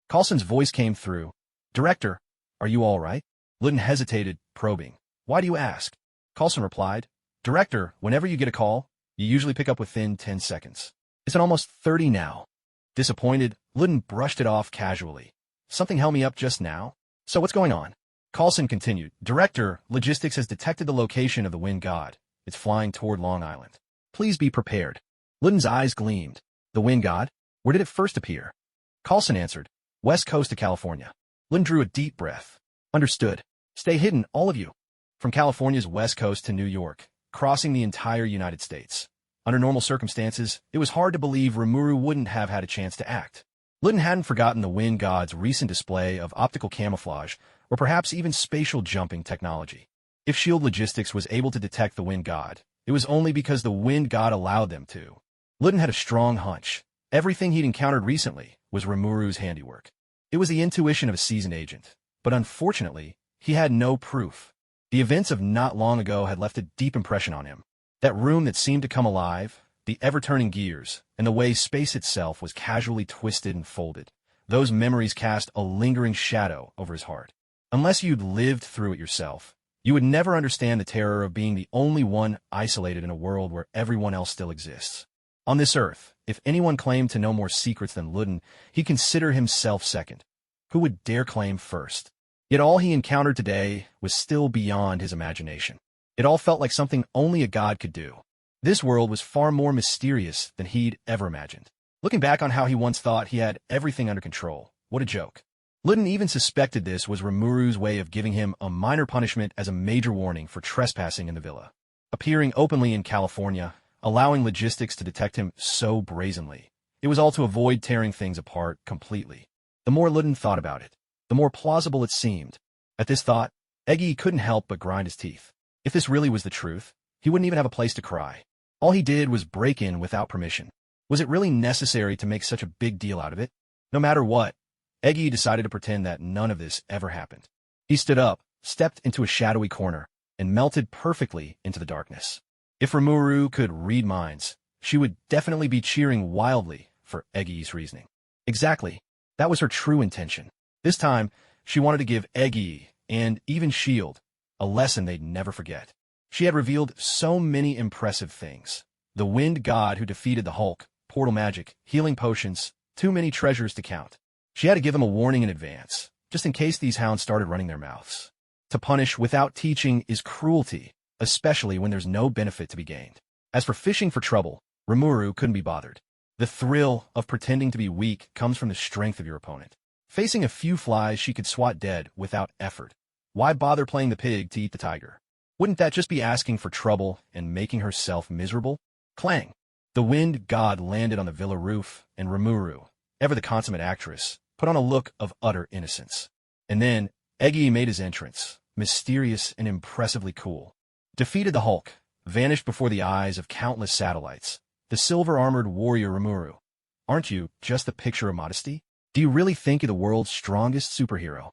Coulson's voice came through. Director, are you all right? Luden hesitated, probing. Why do you ask? Coulson replied. Director, whenever you get a call, you usually pick up within 10 seconds. It's an almost 30 now. Disappointed, Luden brushed it off casually. Something held me up just now? So what's going on? Coulson continued. Director, logistics has detected the location of the Wind God. It's flying toward Long Island. Please be prepared. Luden's eyes gleamed. The Wind God? Where did it first appear? Coulson answered. West coast of California. Luden drew a deep breath. Understood. Stay hidden, all of you. From California's west coast to New York, crossing the entire United States. Under normal circumstances, it was hard to believe Rimuru wouldn't have had a chance to act. Luden hadn't forgotten the Wind God's recent display of optical camouflage, or perhaps even spatial jumping technology. If SHIELD Logistics was able to detect the Wind God, it was only because the Wind God allowed them to. Luden had a strong hunch. Everything he'd encountered recently was Rimuru's handiwork. It was the intuition of a seasoned agent, but unfortunately, he had no proof. The events of not long ago had left a deep impression on him. That room that seemed to come alive, the ever-turning gears, and the way space itself was casually twisted and folded. Those memories cast a lingering shadow over his heart. Unless you'd lived through it yourself, you would never understand the terror of being the only one isolated in a world where everyone else still exists. On this earth, if anyone claimed to know more secrets than Luden, he'd consider himself second. Who would dare claim first? Yet all he encountered today was still beyond his imagination. It all felt like something only a god could do. This world was far more mysterious than he'd ever imagined. Looking back on how he once thought he had everything under control, what a joke. Luden even suspected this was Rimuru's way of giving him a minor punishment as a major warning for trespassing in the villa. Appearing openly in California, allowing logistics to detect him so brazenly. It was all to avoid tearing things apart completely. The more Luden thought about it, the more plausible it seemed. At this thought, Eggy couldn't help but grind his teeth. If this really was the truth, he wouldn't even have a place to cry. All he did was break in without permission. Was it really necessary to make such a big deal out of it? No matter what, Eggy decided to pretend that none of this ever happened. He stood up, stepped into a shadowy corner, and melted perfectly into the darkness. If Remuru could read minds, she would definitely be cheering wildly for Eggy's reasoning. Exactly. That was her true intention. This time, she wanted to give Eggy, and even SHIELD, a lesson they'd never forget. She had revealed so many impressive things. The Wind God who defeated the Hulk, portal magic, healing potions, too many treasures to count. She had to give them a warning in advance, just in case these hounds started running their mouths. To punish without teaching is cruelty, especially when there's no benefit to be gained. As for fishing for trouble, Rimuru couldn't be bothered. The thrill of pretending to be weak comes from the strength of your opponent. Facing a few flies she could swat dead without effort. Why bother playing the pig to eat the tiger? Wouldn't that just be asking for trouble and making herself miserable? Clang! The Wind God landed on the villa roof, and Rimuru, ever the consummate actress, put on a look of utter innocence. And then, Eggy made his entrance, mysterious and impressively cool. Defeated the Hulk, vanished before the eyes of countless satellites. The silver-armored warrior Remuru. Aren't you just the picture of modesty? Do you really think you're the world's strongest superhero?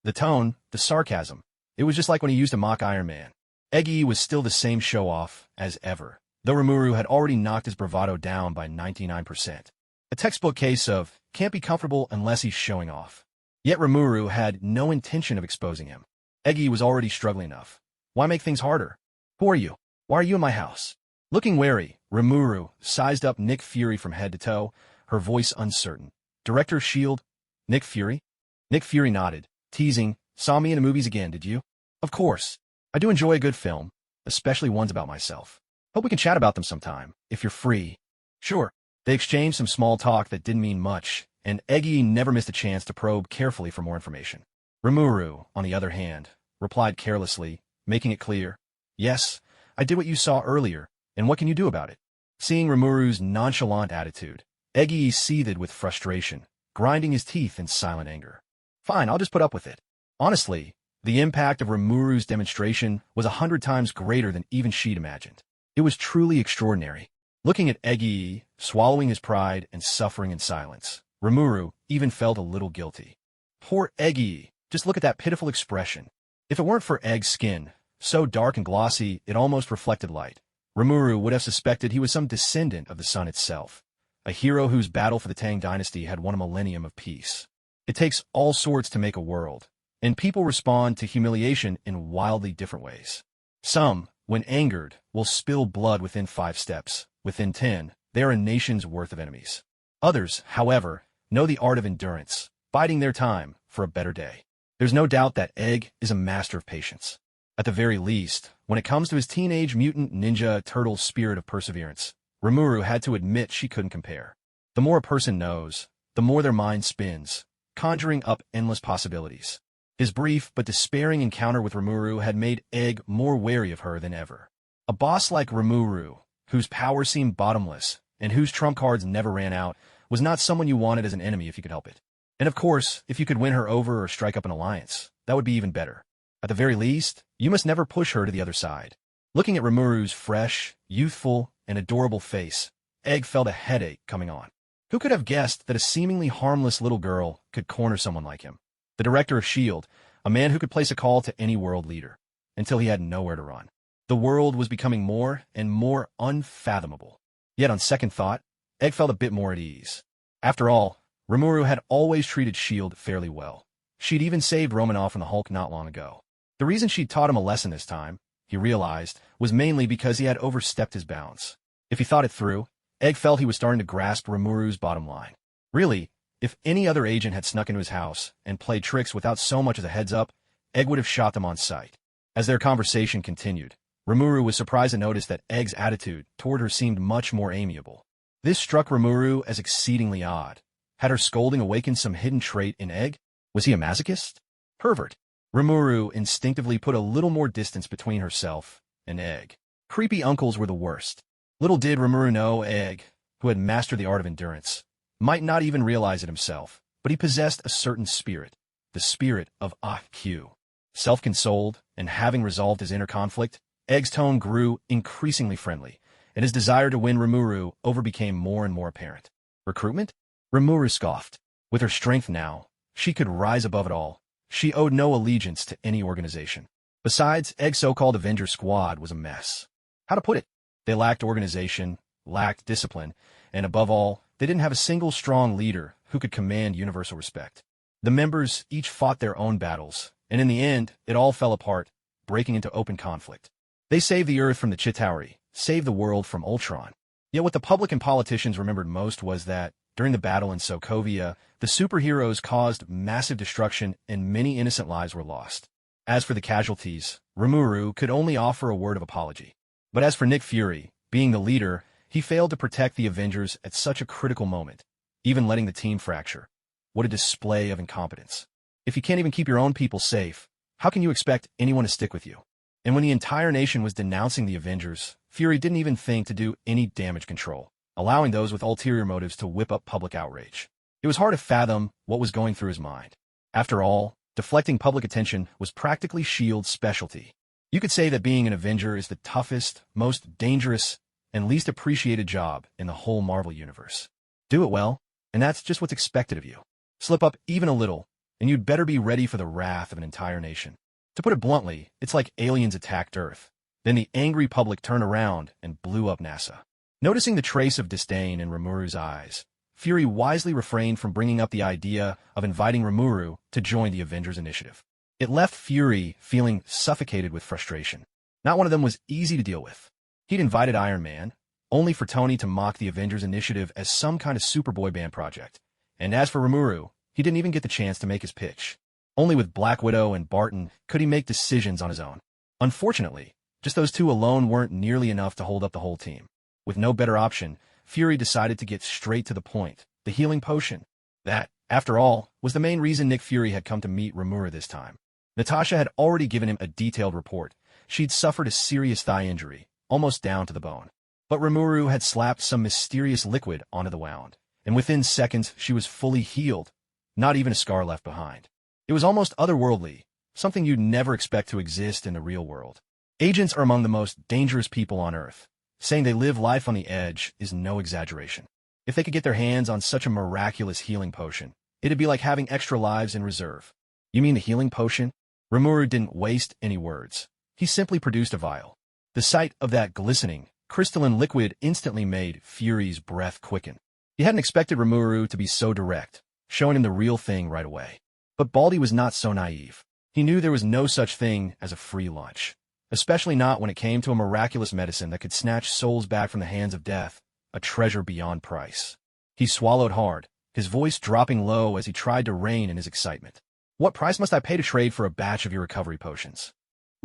The tone, the sarcasm, it was just like when he used to mock Iron Man. Eggy was still the same show-off as ever, though Remuru had already knocked his bravado down by 99%. A textbook case of, can't be comfortable unless he's showing off. Yet Remuru had no intention of exposing him. Eggy was already struggling enough. Why make things harder? Who are you? Why are you in my house? Looking wary, Remuru sized up Nick Fury from head to toe, her voice uncertain. Director of S.H.I.E.L.D., Nick Fury? Nick Fury nodded, teasing, saw me in the movies again, did you? Of course. I do enjoy a good film, especially ones about myself. Hope we can chat about them sometime, if you're free. Sure. They exchanged some small talk that didn't mean much, and Eggy never missed a chance to probe carefully for more information. Rimuru, on the other hand, replied carelessly, making it clear, yes, I did what you saw earlier, and what can you do about it? Seeing Rimuru's nonchalant attitude, Eggy seethed with frustration, grinding his teeth in silent anger. Fine, I'll just put up with it. Honestly, the impact of Rimuru's demonstration was 100 times greater than even she'd imagined. It was truly extraordinary. Looking at Eggy, swallowing his pride and suffering in silence, Rimuru even felt a little guilty. Poor Eggy, just look at that pitiful expression. If it weren't for Egg's skin, so dark and glossy it almost reflected light. Rimuru would have suspected he was some descendant of the sun itself, a hero whose battle for the Tang dynasty had won a millennium of peace. It takes all sorts to make a world, and people respond to humiliation in wildly different ways. Some, when angered, will spill blood within 5 steps. Within 10, they are a nation's worth of enemies. Others, however, know the art of endurance, biding their time for a better day. There's no doubt that Egg is a master of patience. At the very least, when it comes to his teenage mutant ninja turtle spirit of perseverance, Remuru had to admit she couldn't compare. The more a person knows, the more their mind spins, conjuring up endless possibilities. His brief but despairing encounter with Remuru had made Egg more wary of her than ever. A boss like Remuru, whose power seemed bottomless and whose trump cards never ran out, was not someone you wanted as an enemy if you could help it. And of course, if you could win her over or strike up an alliance, that would be even better. At the very least, you must never push her to the other side. Looking at Rimuru's fresh, youthful, and adorable face, Egg felt a headache coming on. Who could have guessed that a seemingly harmless little girl could corner someone like him? The director of S.H.I.E.L.D., a man who could place a call to any world leader, until he had nowhere to run. The world was becoming more and more unfathomable. Yet on second thought, Egg felt a bit more at ease. After all, Rimuru had always treated S.H.I.E.L.D. fairly well. She'd even saved Romanoff from the Hulk not long ago. The reason she'd taught him a lesson this time, he realized, was mainly because he had overstepped his bounds. If he thought it through, Egg felt he was starting to grasp Rimuru's bottom line. Really, if any other agent had snuck into his house and played tricks without so much as a heads-up, Egg would have shot them on sight. As their conversation continued, Rimuru was surprised to notice that Egg's attitude toward her seemed much more amiable. This struck Rimuru as exceedingly odd. Had her scolding awakened some hidden trait in Egg? Was he a masochist? Pervert. Rimuru instinctively put a little more distance between herself and Egg. Creepy uncles were the worst. Little did Rimuru know Egg, who had mastered the art of endurance, might not even realize it himself, but he possessed a certain spirit, the spirit of Xia Qiu. Self-consoled, and having resolved his inner conflict, Egg's tone grew increasingly friendly, and his desire to win Rimuru over became more and more apparent. Recruitment? Rimuru scoffed. With her strength now, she could rise above it all. She owed no allegiance to any organization. Besides, Egg's so-called Avenger Squad was a mess. How to put it? They lacked organization, lacked discipline, and above all, they didn't have a single strong leader who could command universal respect. The members each fought their own battles, and in the end, it all fell apart, breaking into open conflict. They saved the Earth from the Chitauri, saved the world from Ultron. Yet what the public and politicians remembered most was that, during the battle in Sokovia, the superheroes caused massive destruction and many innocent lives were lost. As for the casualties, Rimuru could only offer a word of apology. But as for Nick Fury, being the leader, he failed to protect the Avengers at such a critical moment, even letting the team fracture. What a display of incompetence. If you can't even keep your own people safe, how can you expect anyone to stick with you? And when the entire nation was denouncing the Avengers, Fury didn't even think to do any damage control, allowing those with ulterior motives to whip up public outrage. It was hard to fathom what was going through his mind. After all, deflecting public attention was practically S.H.I.E.L.D.'s specialty. You could say that being an Avenger is the toughest, most dangerous, and least appreciated job in the whole Marvel universe. Do it well, and that's just what's expected of you. Slip up even a little, and you'd better be ready for the wrath of an entire nation. To put it bluntly, it's like aliens attacked Earth. Then the angry public turned around and blew up NASA. Noticing the trace of disdain in Rimuru's eyes, Fury wisely refrained from bringing up the idea of inviting Rimuru to join the Avengers initiative. It left Fury feeling suffocated with frustration. Not one of them was easy to deal with. He'd invited Iron Man, only for Tony to mock the Avengers initiative as some kind of superboy band project. And as for Rimuru, he didn't even get the chance to make his pitch. Only with Black Widow and Barton could he make decisions on his own. Unfortunately, just those two alone weren't nearly enough to hold up the whole team. With no better option, Fury decided to get straight to the point, the healing potion. That, after all, was the main reason Nick Fury had come to meet Remuru this time. Natasha had already given him a detailed report. She'd suffered a serious thigh injury, almost down to the bone. But Remuru had slapped some mysterious liquid onto the wound, and within seconds she was fully healed, not even a scar left behind. It was almost otherworldly, something you'd never expect to exist in the real world. Agents are among the most dangerous people on Earth. Saying they live life on the edge is no exaggeration. If they could get their hands on such a miraculous healing potion, it'd be like having extra lives in reserve. You mean the healing potion? Rimuru didn't waste any words. He simply produced a vial. The sight of that glistening, crystalline liquid instantly made Fury's breath quicken. He hadn't expected Rimuru to be so direct, showing him the real thing right away. But Baldy was not so naive. He knew there was no such thing as a free lunch, especially not when it came to a miraculous medicine that could snatch souls back from the hands of death, a treasure beyond price. He swallowed hard, his voice dropping low as he tried to rein in his excitement. What price must I pay to trade for a batch of your recovery potions?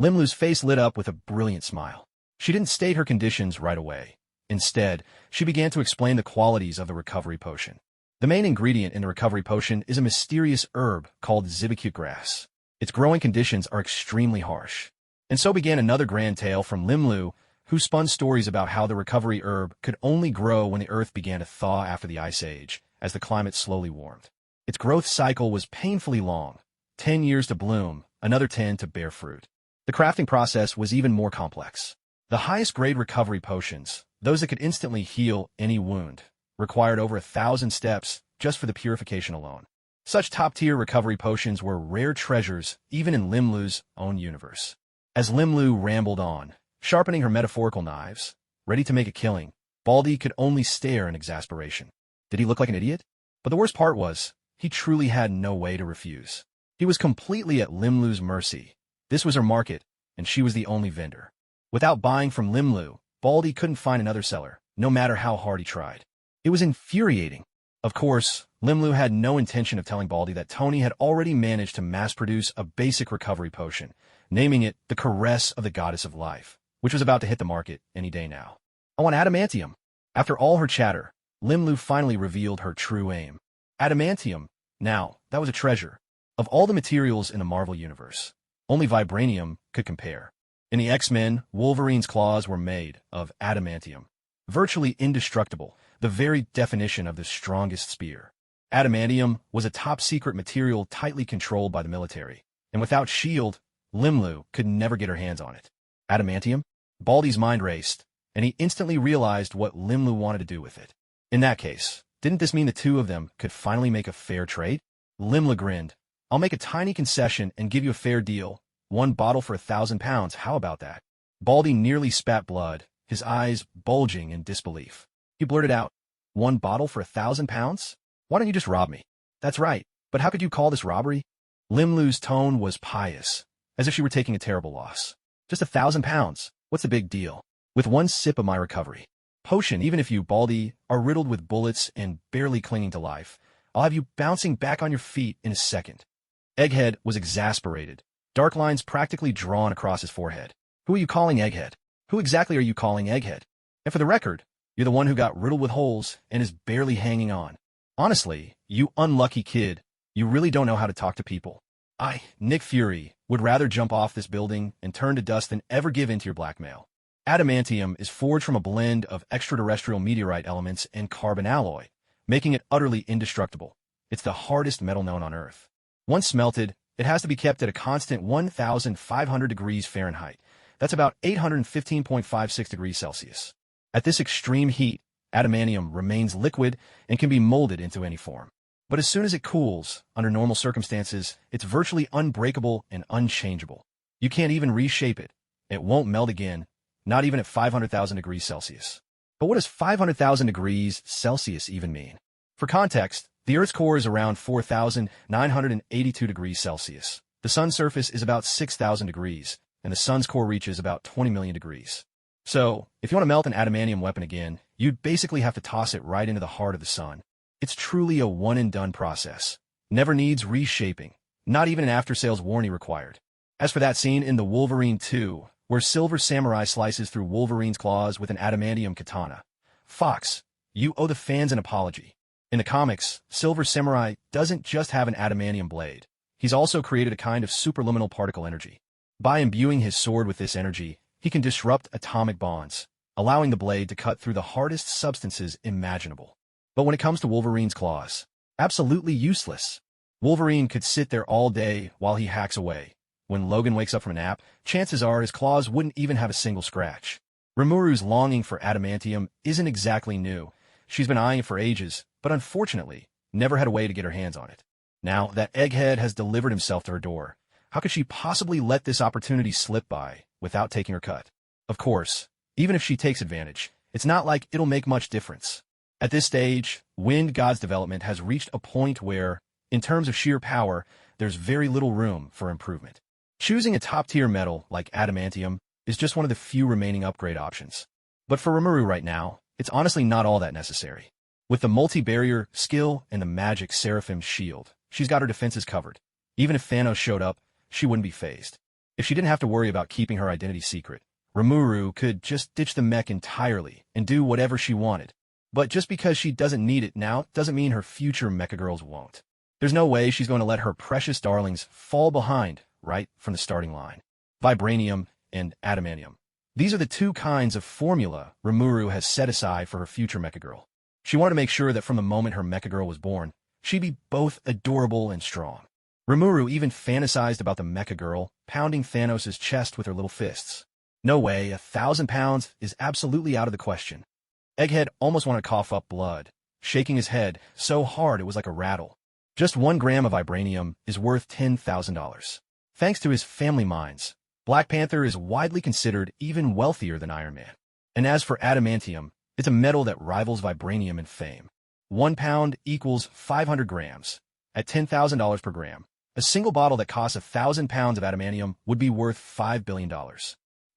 Limlu's face lit up with a brilliant smile. She didn't state her conditions right away. Instead, she began to explain the qualities of the recovery potion. The main ingredient in the recovery potion is a mysterious herb called zibacute grass. Its growing conditions are extremely harsh. And so began another grand tale from Limlu, who spun stories about how the recovery herb could only grow when the earth began to thaw after the Ice Age, as the climate slowly warmed. Its growth cycle was painfully long, 10 years to bloom, another 10 to bear fruit. The crafting process was even more complex. The highest-grade recovery potions, those that could instantly heal any wound, required over 1,000 steps just for the purification alone. Such top-tier recovery potions were rare treasures even in Limlu's own universe. As Limlu rambled on, sharpening her metaphorical knives, ready to make a killing, Baldy could only stare in exasperation. Did he look like an idiot? But the worst part was, he truly had no way to refuse. He was completely at Limlu's mercy. This was her market, and she was the only vendor. Without buying from Limlu, Baldy couldn't find another seller, no matter how hard he tried. It was infuriating. Of course, Limlu had no intention of telling Baldy that Tony had already managed to mass-produce a basic recovery potion, naming it the Caress of the Goddess of Life, which was about to hit the market any day now. I want adamantium. After all her chatter, Limlu finally revealed her true aim. Adamantium. Now, that was a treasure. Of all the materials in the Marvel Universe, only vibranium could compare. In the X-Men, Wolverine's claws were made of adamantium. Virtually indestructible, the very definition of the strongest spear. Adamantium was a top-secret material tightly controlled by the military, and without S.H.I.E.L.D., Limlu could never get her hands on it. Adamantium? Baldy's mind raced, and he instantly realized what Limlu wanted to do with it. In that case, didn't this mean the two of them could finally make a fair trade? Limlu grinned. I'll make a tiny concession and give you a fair deal. 1 bottle for 1,000 pounds, how about that? Baldy nearly spat blood, his eyes bulging in disbelief. He blurted out, 1 bottle for 1,000 pounds? Why don't you just rob me? That's right, but how could you call this robbery? Limlu's tone was pious, as if she were taking a terrible loss. Just 1,000 pounds, what's the big deal? With 1 sip of my recovery potion, even if you, Baldy, are riddled with bullets and barely clinging to life, I'll have you bouncing back on your feet in a second. Egghead was exasperated, dark lines practically drawn across his forehead. Who are you calling Egghead? Who exactly are you calling Egghead? And for the record, you're the one who got riddled with holes and is barely hanging on. Honestly, you unlucky kid, you really don't know how to talk to people. I, Nick Fury, would rather jump off this building and turn to dust than ever give in to your blackmail. Adamantium is forged from a blend of extraterrestrial meteorite elements and carbon alloy, making it utterly indestructible. It's the hardest metal known on Earth. Once smelted, it has to be kept at a constant 1,500 degrees Fahrenheit. That's about 815.56 degrees Celsius. At this extreme heat, adamantium remains liquid and can be molded into any form. But as soon as it cools, under normal circumstances, it's virtually unbreakable and unchangeable. You can't even reshape it. It won't melt again, not even at 500,000 degrees Celsius. But what does 500,000 degrees Celsius even mean? For context, the Earth's core is around 4,982 degrees Celsius. The sun's surface is about 6,000 degrees, and the sun's core reaches about 20 million degrees. So, if you want to melt an adamantium weapon again, you'd basically have to toss it right into the heart of the sun. It's truly a one-and-done process. Never needs reshaping, not even an after-sales warranty required. As for that scene in the Wolverine 2, where Silver Samurai slices through Wolverine's claws with an adamantium katana, Fox, you owe the fans an apology. In the comics, Silver Samurai doesn't just have an adamantium blade. He's also created a kind of superluminal particle energy. By imbuing his sword with this energy, he can disrupt atomic bonds, allowing the blade to cut through the hardest substances imaginable. But when it comes to Wolverine's claws, absolutely useless. Wolverine could sit there all day while he hacks away. When Logan wakes up from a nap, chances are his claws wouldn't even have a single scratch. Rimuru's longing for adamantium isn't exactly new. She's been eyeing it for ages, but unfortunately, never had a way to get her hands on it. Now that Egghead has delivered himself to her door, how could she possibly let this opportunity slip by without taking her cut. Of course, even if she takes advantage, it's not like it'll make much difference. At this stage, Wind God's development has reached a point where, in terms of sheer power, there's very little room for improvement. Choosing a top-tier metal like adamantium is just one of the few remaining upgrade options. But for Rimuru right now, it's honestly not all that necessary. With the multi-barrier skill and the magic Seraphim shield, she's got her defenses covered. Even if Thanos showed up, she wouldn't be fazed. If she didn't have to worry about keeping her identity secret, Remuru could just ditch the mech entirely and do whatever she wanted. But just because she doesn't need it now doesn't mean her future mechagirls won't. There's no way she's going to let her precious darlings fall behind right from the starting line. Vibranium and adamantium. These are the two kinds of formula Rimuru has set aside for her future mechagirl. She wanted to make sure that from the moment her mechagirl was born, she'd be both adorable and strong. Rimuru even fantasized about the mechagirl pounding Thanos' chest with her little fists. No way, 1,000 pounds is absolutely out of the question. Egghead almost wanted to cough up blood, shaking his head so hard it was like a rattle. Just 1 gram of vibranium is worth $10,000. Thanks to his family mines, Black Panther is widely considered even wealthier than Iron Man. And as for adamantium, it's a metal that rivals vibranium in fame. 1 pound equals 500 grams. At $10,000 per gram, a single bottle that costs 1,000 pounds of adamantium would be worth $5 billion.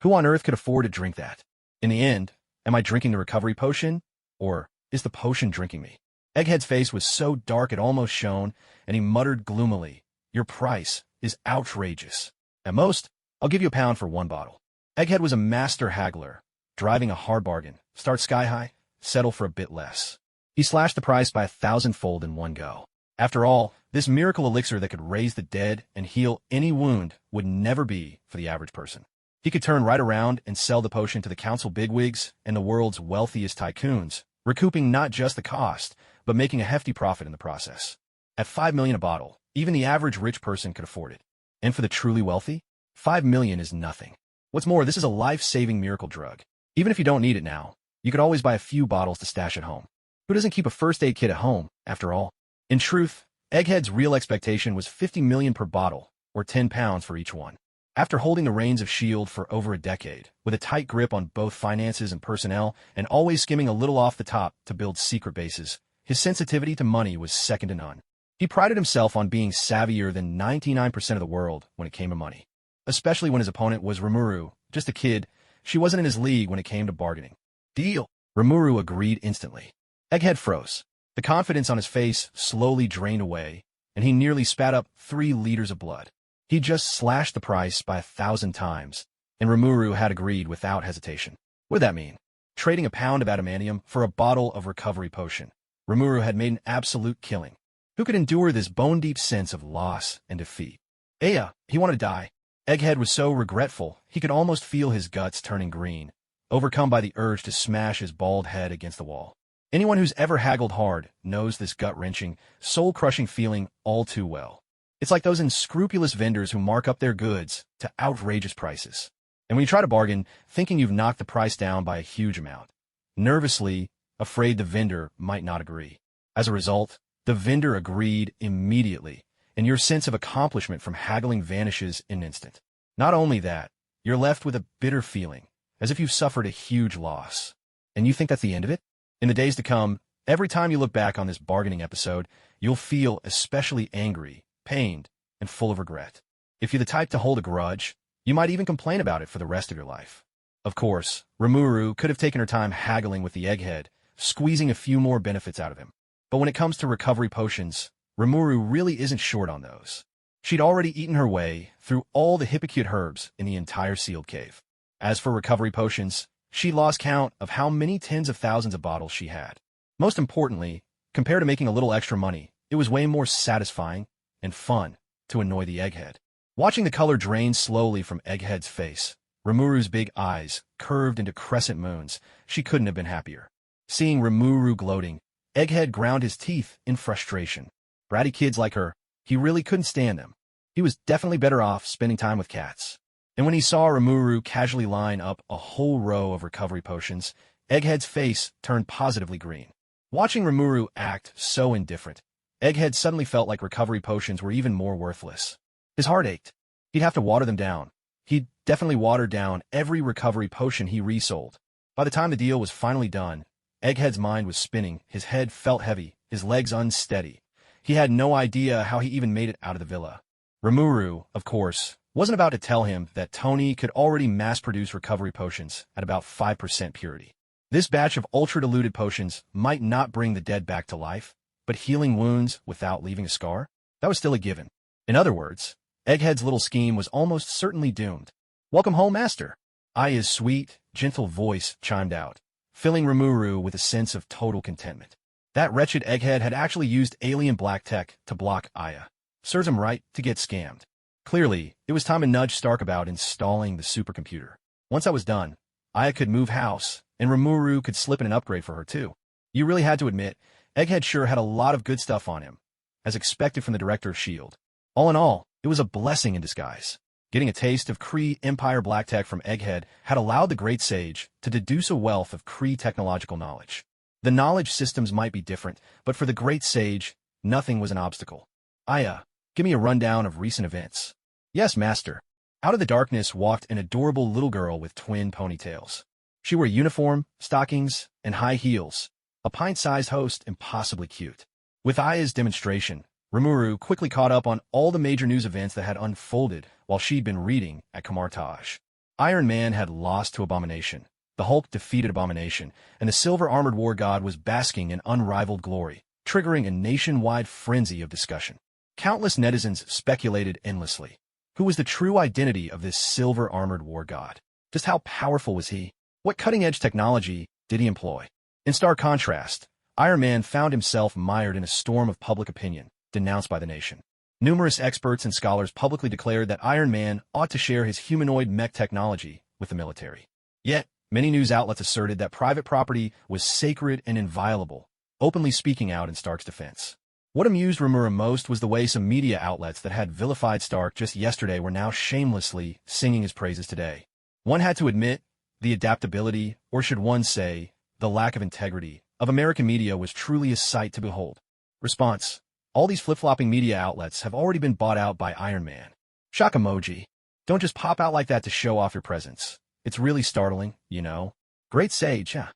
Who on earth could afford to drink that? In the end, am I drinking the recovery potion, or is the potion drinking me? Egghead's face was so dark it almost shone, and he muttered gloomily, "Your price is outrageous. At most, I'll give you £1 for 1 bottle." Egghead was a master haggler, driving a hard bargain. Start sky high, settle for a bit less. He slashed the price by 1,000-fold in one go. After all, this miracle elixir that could raise the dead and heal any wound would never be for the average person. He could turn right around and sell the potion to the council bigwigs and the world's wealthiest tycoons, recouping not just the cost, but making a hefty profit in the process. At $5 million a bottle, even the average rich person could afford it. And for the truly wealthy, $5 million is nothing. What's more, this is a life-saving miracle drug. Even if you don't need it now, you could always buy a few bottles to stash at home. Who doesn't keep a first aid kit at home, after all? In truth, Egghead's real expectation was $50 million per bottle, or £10 for each one. After holding the reins of S.H.I.E.L.D. for over a decade, with a tight grip on both finances and personnel, and always skimming a little off the top to build secret bases, his sensitivity to money was second to none. He prided himself on being savvier than 99% of the world when it came to money. Especially when his opponent was Rimuru, just a kid. She wasn't in his league when it came to bargaining. Deal. Rimuru agreed instantly. Egghead froze. The confidence on his face slowly drained away, and he nearly spat up 3 liters of blood. He just slashed the price by 1,000 times, and Rimuru had agreed without hesitation. What did that mean? Trading a pound of adamantium for a bottle of recovery potion. Rimuru had made an absolute killing. Who could endure this bone-deep sense of loss and defeat? He wanted to die. Egghead was so regretful, he could almost feel his guts turning green, overcome by the urge to smash his bald head against the wall. Anyone who's ever haggled hard knows this gut-wrenching, soul-crushing feeling all too well. It's like those unscrupulous vendors who mark up their goods to outrageous prices. And when you try to bargain, thinking you've knocked the price down by a huge amount, nervously, afraid the vendor might not agree. As a result, the vendor agreed immediately, and your sense of accomplishment from haggling vanishes in an instant. Not only that, you're left with a bitter feeling, as if you've suffered a huge loss. And you think that's the end of it? In the days to come, every time you look back on this bargaining episode, you'll feel especially angry, pained, and full of regret. If you're the type to hold a grudge, you might even complain about it for the rest of your life. Of course, Remuru could have taken her time haggling with the egghead, squeezing a few more benefits out of him. But when it comes to recovery potions, Remuru really isn't short on those. She'd already eaten her way through all the hypocrite herbs in the entire sealed cave. As for recovery potions, she lost count of how many tens of thousands of bottles she had. Most importantly, compared to making a little extra money, it was way more satisfying and fun to annoy the egghead. Watching the color drain slowly from Egghead's face, Rimuru's big eyes curved into crescent moons, she couldn't have been happier. Seeing Rimuru gloating, Egghead ground his teeth in frustration. Bratty kids like her, he really couldn't stand them. He was definitely better off spending time with cats. And when he saw Rimuru casually line up a whole row of recovery potions, Egghead's face turned positively green. Watching Rimuru act so indifferent, Egghead suddenly felt like recovery potions were even more worthless. His heart ached. He'd have to water them down, He'd definitely watered down every recovery potion he resold. By the time the deal was finally done, Egghead's mind was spinning, his head felt heavy, his legs unsteady. He had no idea how he even made it out of the villa. Rimuru, of course, wasn't about to tell him that Tony could already mass-produce recovery potions at about 5% purity. This batch of ultra-diluted potions might not bring the dead back to life, but healing wounds without leaving a scar? That was still a given. In other words, Egghead's little scheme was almost certainly doomed. "Welcome home, Master." Aya's sweet, gentle voice chimed out, filling Rimuru with a sense of total contentment. That wretched Egghead had actually used alien black tech to block Aya. Serves him right to get scammed. Clearly, it was time to nudge Stark about installing the supercomputer. Once that was done, Aya could move house, and Remuru could slip in an upgrade for her too. You really had to admit, Egghead sure had a lot of good stuff on him, as expected from the director of S.H.I.E.L.D. All in all, it was a blessing in disguise. Getting a taste of Kree Empire black tech from Egghead had allowed the great sage to deduce a wealth of Kree technological knowledge. The knowledge systems might be different, but for the great sage, nothing was an obstacle. "Aya, give me a rundown of recent events." "Yes, Master." Out of the darkness walked an adorable little girl with twin ponytails. She wore a uniform, stockings, and high heels, a pint-sized host impossibly cute. With Aya's demonstration, Rimuru quickly caught up on all the major news events that had unfolded while she'd been reading at Kamartaj. Iron Man had lost to Abomination, the Hulk defeated Abomination, and the silver-armored war god was basking in unrivaled glory, triggering a nationwide frenzy of discussion. Countless netizens speculated endlessly. Who was the true identity of this silver-armored war god? Just how powerful was he? What cutting-edge technology did he employ? In stark contrast, Iron Man found himself mired in a storm of public opinion, denounced by the nation. Numerous experts and scholars publicly declared that Iron Man ought to share his humanoid mech technology with the military. Yet, many news outlets asserted that private property was sacred and inviolable, openly speaking out in Stark's defense. What amused Rimuru most was the way some media outlets that had vilified Stark just yesterday were now shamelessly singing his praises today. One had to admit, the adaptability, or should one say, the lack of integrity, of American media was truly a sight to behold. Response: all these flip-flopping media outlets have already been bought out by Iron Man. Shock emoji. Don't just pop out like that to show off your presence. It's really startling, you know. Great sage, huh?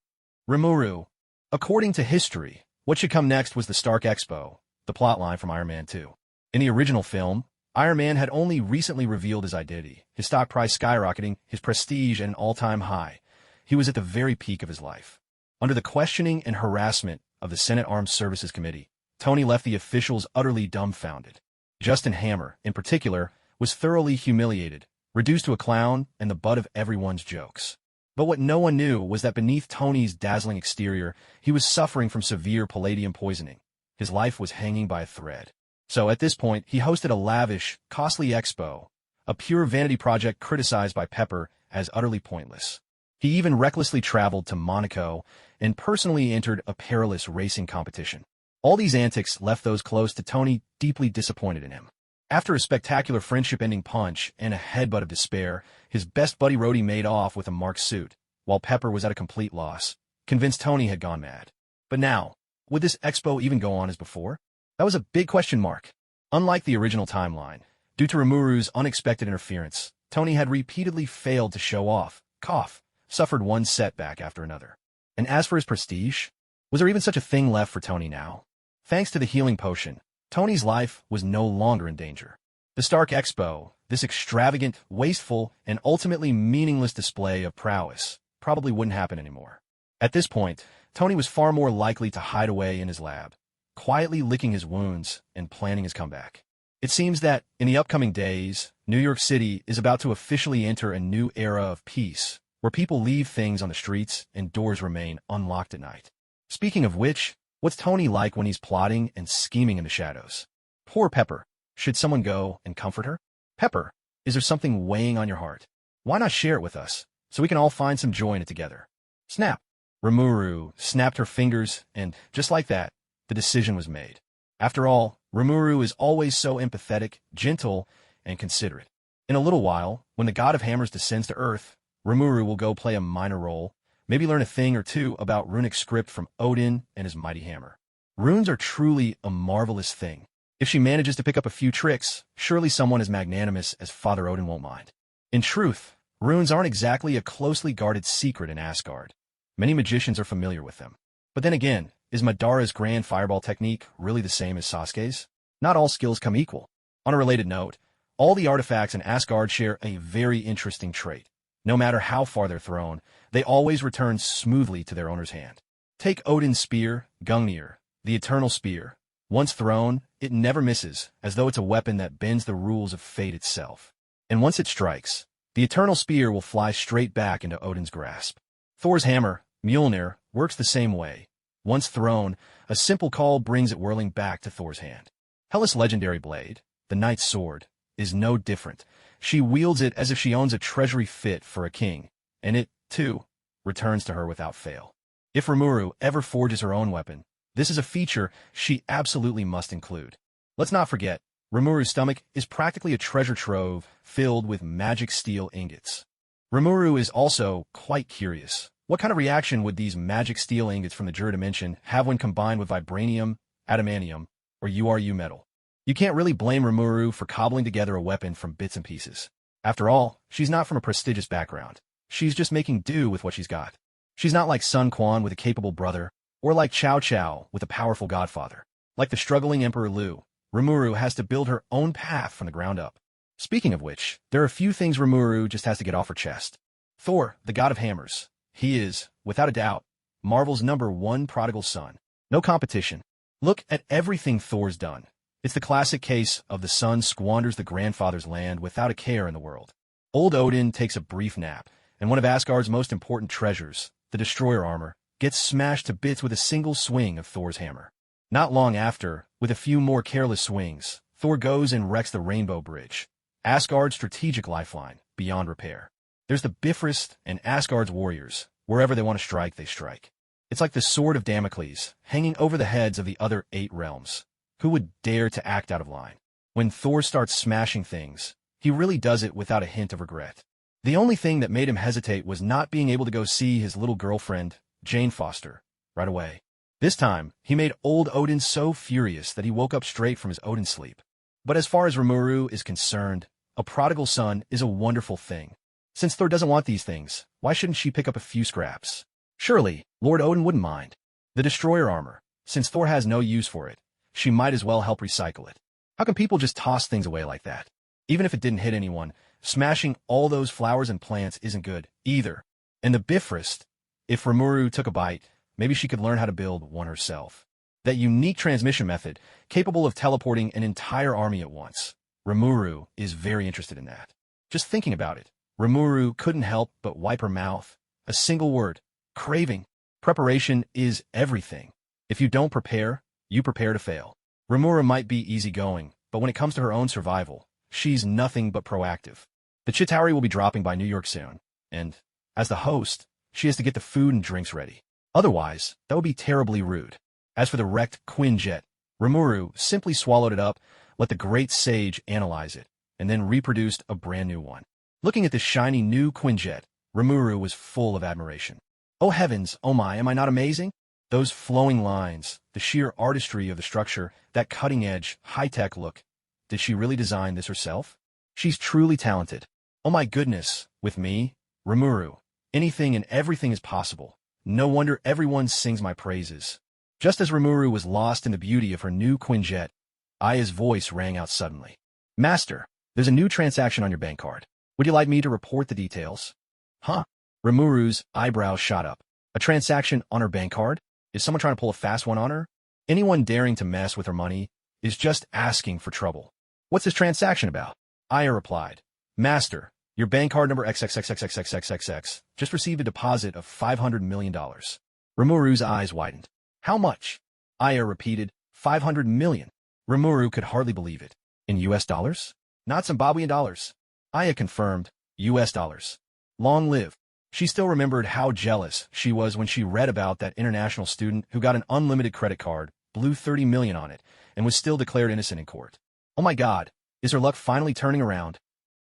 Rimuru. According to history, what should come next was the Stark Expo, the plotline from Iron Man 2. In the original film, Iron Man had only recently revealed his identity, his stock price skyrocketing, his prestige at an all-time high. He was at the very peak of his life. Under the questioning and harassment of the Senate Armed Services Committee, Tony left the officials utterly dumbfounded. Justin Hammer, in particular, was thoroughly humiliated, reduced to a clown and the butt of everyone's jokes. But what no one knew was that beneath Tony's dazzling exterior, he was suffering from severe palladium poisoning. His life was hanging by a thread. So at this point, he hosted a lavish, costly expo, a pure vanity project criticized by Pepper as utterly pointless. He even recklessly traveled to Monaco and personally entered a perilous racing competition. All these antics left those close to Tony deeply disappointed in him. After a spectacular friendship-ending punch and a headbutt of despair, his best buddy Rhodey made off with a marked suit, while Pepper was at a complete loss, convinced Tony had gone mad. But now, would this expo even go on as before? That was a big question mark. Unlike the original timeline, due to Rimuru's unexpected interference, Tony had repeatedly failed to show off, suffered one setback after another. And as for his prestige, was there even such a thing left for Tony now? Thanks to the healing potion, Tony's life was no longer in danger. The Stark Expo, this extravagant, wasteful, and ultimately meaningless display of prowess, probably wouldn't happen anymore. At this point, Tony was far more likely to hide away in his lab, quietly licking his wounds and planning his comeback. It seems that, in the upcoming days, New York City is about to officially enter a new era of peace, where people leave things on the streets and doors remain unlocked at night. Speaking of which, what's Tony like when he's plotting and scheming in the shadows? Poor Pepper. Should someone go and comfort her? Pepper, is there something weighing on your heart? Why not share it with us, so we can all find some joy in it together? Snap. Remuru snapped her fingers, and, just like that, the decision was made. After all, Remuru is always so empathetic, gentle, and considerate. In a little while, when the god of hammers descends to Earth, Remuru will go play a minor role, maybe learn a thing or two about runic script from Odin and his mighty hammer. Runes are truly a marvelous thing. If she manages to pick up a few tricks, surely someone as magnanimous as Father Odin won't mind. In truth, runes aren't exactly a closely guarded secret in Asgard. Many magicians are familiar with them. But then again, is Madara's grand fireball technique really the same as Sasuke's? Not all skills come equal. On a related note, all the artifacts in Asgard share a very interesting trait. No matter how far they're thrown, they always return smoothly to their owner's hand. Take Odin's spear, Gungnir, the eternal spear. Once thrown, it never misses, as though it's a weapon that bends the rules of fate itself. And once it strikes, the eternal spear will fly straight back into Odin's grasp. Thor's hammer, Mjolnir, works the same way. Once thrown, a simple call brings it whirling back to Thor's hand. Hela's legendary blade, the knight's sword, is no different. She wields it as if she owns a treasury fit for a king, and it, too, returns to her without fail. If Rimuru ever forges her own weapon, this is a feature she absolutely must include. Let's not forget, Rimuru's stomach is practically a treasure trove filled with magic steel ingots. Remuru is also quite curious. What kind of reaction would these magic steel ingots from the Jura dimension have when combined with vibranium, adamantium, or URU metal? You can't really blame Rimuru for cobbling together a weapon from bits and pieces. After all, she's not from a prestigious background. She's just making do with what she's got. She's not like Sun Quan with a capable brother, or like Cao Cao with a powerful godfather. Like the struggling Emperor Liu, Rimuru has to build her own path from the ground up. Speaking of which, there are a few things Rimuru just has to get off her chest. Thor, the god of hammers. He is, without a doubt, Marvel's #1 prodigal son. No competition. Look at everything Thor's done. It's the classic case of the son squanders the grandfather's land without a care in the world. Old Odin takes a brief nap, and one of Asgard's most important treasures, the destroyer armor, gets smashed to bits with a single swing of Thor's hammer. Not long after, with a few more careless swings, Thor goes and wrecks the Rainbow Bridge, Asgard's strategic lifeline, beyond repair. There's the Bifrost and Asgard's warriors. Wherever they want to strike, they strike. It's like the sword of Damocles, hanging over the heads of the other 8 realms. Who would dare to act out of line? When Thor starts smashing things, he really does it without a hint of regret. The only thing that made him hesitate was not being able to go see his little girlfriend, Jane Foster, right away. This time, he made old Odin so furious that he woke up straight from his Odin sleep. But as far as Rimuru is concerned, a prodigal son is a wonderful thing. Since Thor doesn't want these things, why shouldn't she pick up a few scraps? Surely, Lord Odin wouldn't mind. The destroyer armor, since Thor has no use for it, she might as well help recycle it. How can people just toss things away like that? Even if it didn't hit anyone, smashing all those flowers and plants isn't good, either. And the Bifrost, if Rimuru took a bite, maybe she could learn how to build one herself. That unique transmission method, capable of teleporting an entire army at once. Remuru is very interested in that. Just thinking about it, Remuru couldn't help but wipe her mouth. A single word, craving. Preparation is everything. If you don't prepare, you prepare to fail. Remuru might be easygoing, but when it comes to her own survival, she's nothing but proactive. The Chitauri will be dropping by New York soon, and, as the host, she has to get the food and drinks ready. Otherwise, that would be terribly rude. As for the wrecked Quinjet, Rimuru simply swallowed it up, let the great sage analyze it, and then reproduced a brand new one. Looking at this shiny new Quinjet, Rimuru was full of admiration. Oh heavens, oh my, am I not amazing? Those flowing lines, the sheer artistry of the structure, that cutting-edge, high-tech look. Did she really design this herself? She's truly talented. Oh my goodness, with me, Rimuru, anything and everything is possible. No wonder everyone sings my praises. Just as Rimuru was lost in the beauty of her new Quinjet, Aya's voice rang out suddenly. Master, there's a new transaction on your bank card. Would you like me to report the details? Huh? Rimuru's eyebrows shot up. A transaction on her bank card? Is someone trying to pull a fast one on her? Anyone daring to mess with her money is just asking for trouble. What's this transaction about? Aya replied. Master, your bank card number XXXXXXXXX just received a deposit of $500 million. Rimuru's eyes widened. How much? Aya repeated, 500 million. Rimuru could hardly believe it. In US dollars? Not Zimbabwean dollars. Aya confirmed, US dollars. Long live. She still remembered how jealous she was when she read about that international student who got an unlimited credit card, blew 30 million on it, and was still declared innocent in court. Oh my God, is her luck finally turning around?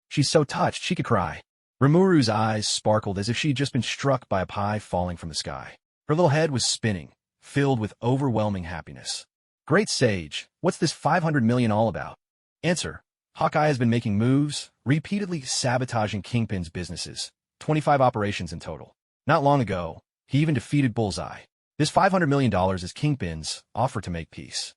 She's so touched she could cry. Rimuru's eyes sparkled as if she'd just been struck by a pie falling from the sky. Her little head was spinning, filled with overwhelming happiness. Great sage, what's this 500 million all about? Answer. Hawkeye has been making moves, repeatedly sabotaging Kingpin's businesses, 25 operations in total. Not long ago, he even defeated Bullseye. This $500 million is Kingpin's offer to make peace.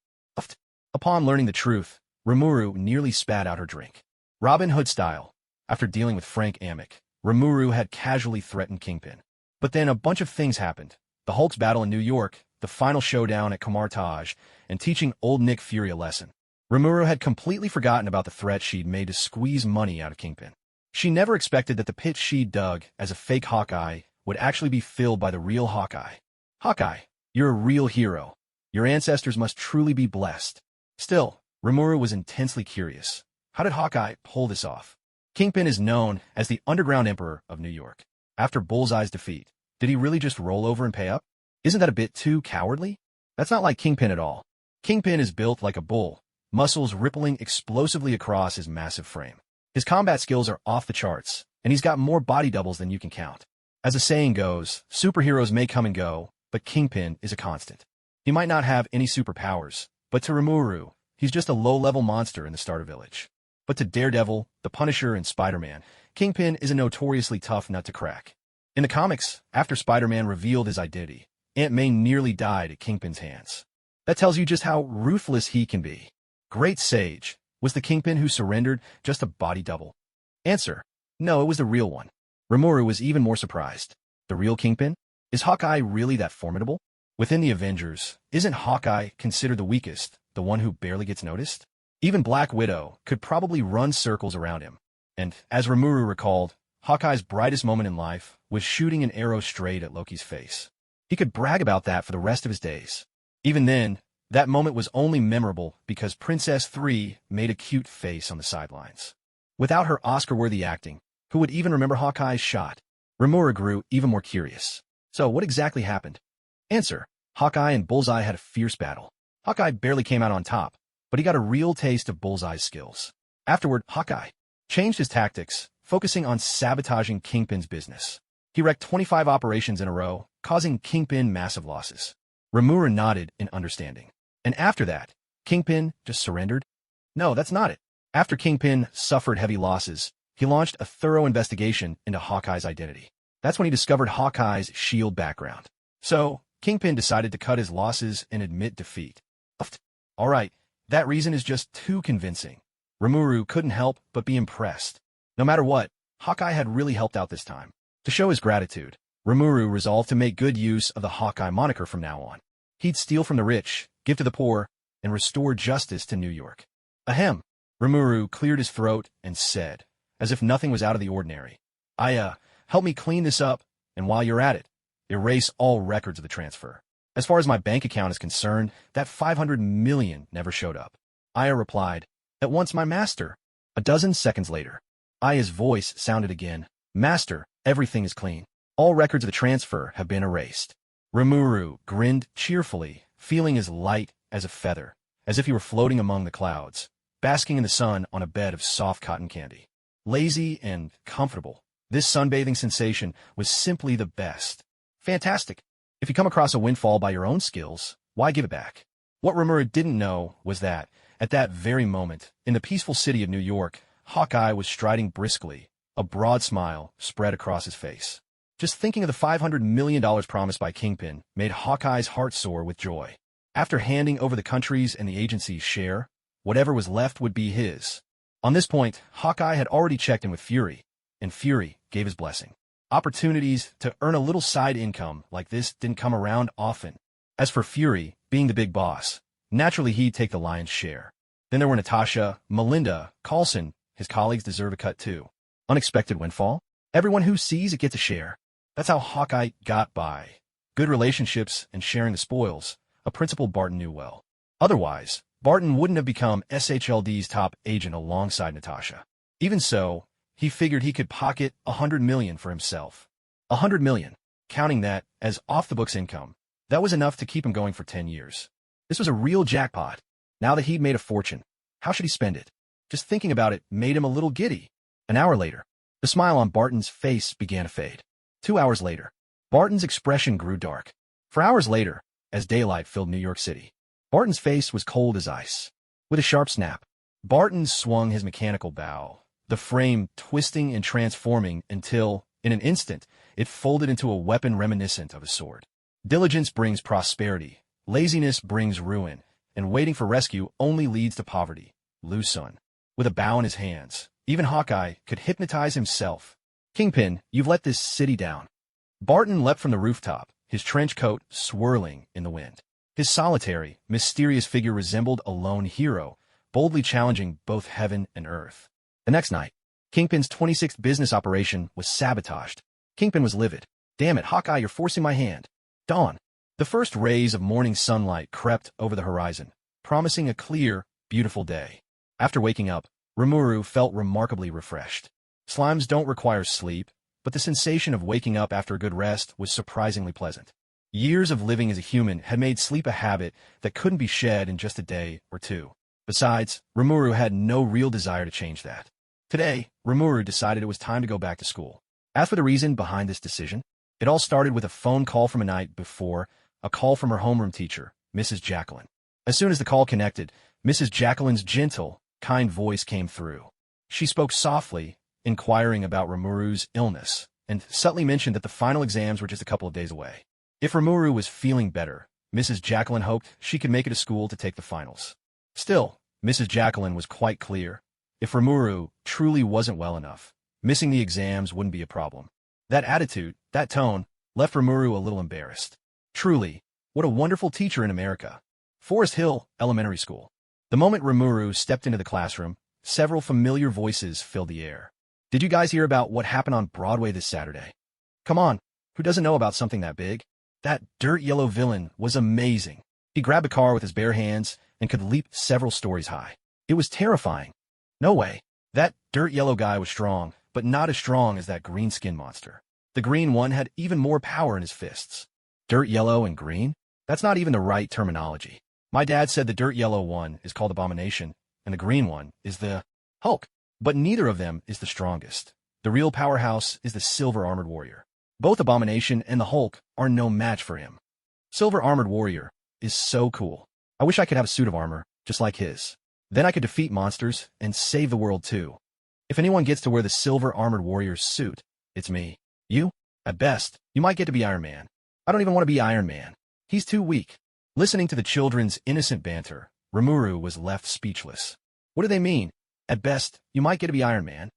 Upon learning the truth, Remuru nearly spat out her drink. Robin Hood style, after dealing with Frank Amick, Remuru had casually threatened Kingpin. But then a bunch of things happened. The Hulk's battle in New York, the final showdown at Kamartaj, and teaching old Nick Fury a lesson. Remuru had completely forgotten about the threat she'd made to squeeze money out of Kingpin. She never expected that the pit she'd dug as a fake Hawkeye would actually be filled by the real Hawkeye. Hawkeye, you're a real hero. Your ancestors must truly be blessed. Still, Rimuru was intensely curious. How did Hawkeye pull this off? Kingpin is known as the Underground Emperor of New York. After Bullseye's defeat, did he really just roll over and pay up? Isn't that a bit too cowardly? That's not like Kingpin at all. Kingpin is built like a bull, muscles rippling explosively across his massive frame. His combat skills are off the charts, and he's got more body doubles than you can count. As the saying goes, superheroes may come and go, but Kingpin is a constant. He might not have any superpowers, but to Rimuru, he's just a low-level monster in the starter village. But to Daredevil, the Punisher, and Spider-Man, Kingpin is a notoriously tough nut to crack. In the comics, after Spider-Man revealed his identity, Aunt May nearly died at Kingpin's hands. That tells you just how ruthless he can be. Great sage. Was the Kingpin who surrendered just a body double? Answer: no, it was the real one. Rimuru was even more surprised. The real Kingpin? Is Hawkeye really that formidable? Within the Avengers, isn't Hawkeye considered the weakest, the one who barely gets noticed? Even Black Widow could probably run circles around him. And, as Rimuru recalled, Hawkeye's brightest moment in life was shooting an arrow straight at Loki's face. He could brag about that for the rest of his days. Even then, that moment was only memorable because Princess 3 made a cute face on the sidelines. Without her Oscar-worthy acting, who would even remember Hawkeye's shot? Rimuru grew even more curious. So what exactly happened? Answer: Hawkeye and Bullseye had a fierce battle. Hawkeye barely came out on top, but he got a real taste of Bullseye's skills. Afterward, Hawkeye changed his tactics, focusing on sabotaging Kingpin's business. He wrecked 25 operations in a row, causing Kingpin massive losses. Remuru nodded in understanding. And after that, Kingpin just surrendered? No, that's not it. After Kingpin suffered heavy losses, he launched a thorough investigation into Hawkeye's identity. That's when he discovered Hawkeye's shield background. So, Kingpin decided to cut his losses and admit defeat. Alright, that reason is just too convincing. Rimuru couldn't help but be impressed. No matter what, Hawkeye had really helped out this time. To show his gratitude, Rimuru resolved to make good use of the Hawkeye moniker from now on. He'd steal from the rich, give to the poor, and restore justice to New York. Ahem. Rimuru cleared his throat and said, as if nothing was out of the ordinary, help me clean this up, and while you're at it, erase all records of the transfer. As far as my bank account is concerned, that $500 million never showed up. Aya replied, at once, my master. A dozen seconds later, Aya's voice sounded again, Master, everything is clean. All records of the transfer have been erased. Rimuru grinned cheerfully, feeling as light as a feather, as if he were floating among the clouds, basking in the sun on a bed of soft cotton candy. Lazy and comfortable, this sunbathing sensation was simply the best. Fantastic. If you come across a windfall by your own skills, why give it back? What Rimuru didn't know was that, at that very moment, in the peaceful city of New York, Hawkeye was striding briskly, a broad smile spread across his face. Just thinking of the $500 million promised by Kingpin made Hawkeye's heart soar with joy. After handing over the country's and the agency's share, whatever was left would be his. On this point, Hawkeye had already checked in with Fury, and Fury gave his blessing. Opportunities to earn a little side income like this didn't come around often. As for Fury, being the big boss, naturally he'd take the lion's share. Then there were Natasha, Melinda, Coulson. His colleagues deserve a cut too. Unexpected windfall? Everyone who sees it gets a share. That's how Hawkeye got by. Good relationships and sharing the spoils, a principle Barton knew well. Otherwise, Barton wouldn't have become SHLD's top agent alongside Natasha. Even so, he figured he could pocket $100 million for himself. $100 million, counting that as off-the-books income. That was enough to keep him going for 10 years. This was a real jackpot. Now that he'd made a fortune, how should he spend it? Just thinking about it made him a little giddy. An hour later, the smile on Barton's face began to fade. 2 hours later, Barton's expression grew dark. For hours later, as daylight filled New York City, Barton's face was cold as ice. With a sharp snap, Barton swung his mechanical bow. the frame twisting and transforming until, in an instant, it folded into a weapon reminiscent of a sword. Diligence brings prosperity, laziness brings ruin, and waiting for rescue only leads to poverty. Lu Sun. With a bow in his hands, even Hawkeye could hypnotize himself. Kingpin, you've let this city down. Barton leapt from the rooftop, his trench coat swirling in the wind. His solitary, mysterious figure resembled a lone hero, boldly challenging both heaven and earth. The next night, Kingpin's 26th business operation was sabotaged. Kingpin was livid. Damn it, Hawkeye, you're forcing my hand. Dawn. The first rays of morning sunlight crept over the horizon, promising a clear, beautiful day. After waking up, Rimuru felt remarkably refreshed. Slimes don't require sleep, but the sensation of waking up after a good rest was surprisingly pleasant. Years of living as a human had made sleep a habit that couldn't be shed in just a day or two. Besides, Rimuru had no real desire to change that. Today, Rimuru decided it was time to go back to school. As for the reason behind this decision, it all started with a phone call from a night before, a call from her homeroom teacher, Mrs. Jacqueline. As soon as the call connected, Mrs. Jacqueline's gentle, kind voice came through. She spoke softly, inquiring about Rimuru's illness, and subtly mentioned that the final exams were just a couple of days away. If Rimuru was feeling better, Mrs. Jacqueline hoped she could make it to school to take the finals. Still, Mrs. Jacqueline was quite clear. If Remuru truly wasn't well enough, missing the exams wouldn't be a problem. That attitude, that tone, left Remuru a little embarrassed. Truly, what a wonderful teacher in America. Forest Hill Elementary School. The moment Remuru stepped into the classroom, several familiar voices filled the air. Did you guys hear about what happened on Broadway this Saturday? Come on, who doesn't know about something that big? That dirt yellow villain was amazing. He grabbed a car with his bare hands and could leap several stories high. It was terrifying. No way. That dirt yellow guy was strong, but not as strong as that green skin monster. The green one had even more power in his fists. Dirt yellow and green? That's not even the right terminology. My dad said the dirt yellow one is called Abomination, and the green one is the Hulk. But neither of them is the strongest. The real powerhouse is the Silver Armored Warrior. Both Abomination and the Hulk are no match for him. Silver Armored Warrior is so cool. I wish I could have a suit of armor, just like his. Then I could defeat monsters and save the world too. If anyone gets to wear the Silver Armored Warrior's suit, it's me. You? At best, you might get to be Iron Man. I don't even want to be Iron Man. He's too weak. Listening to the children's innocent banter, Rimuru was left speechless. What do they mean? At best, you might get to be Iron Man.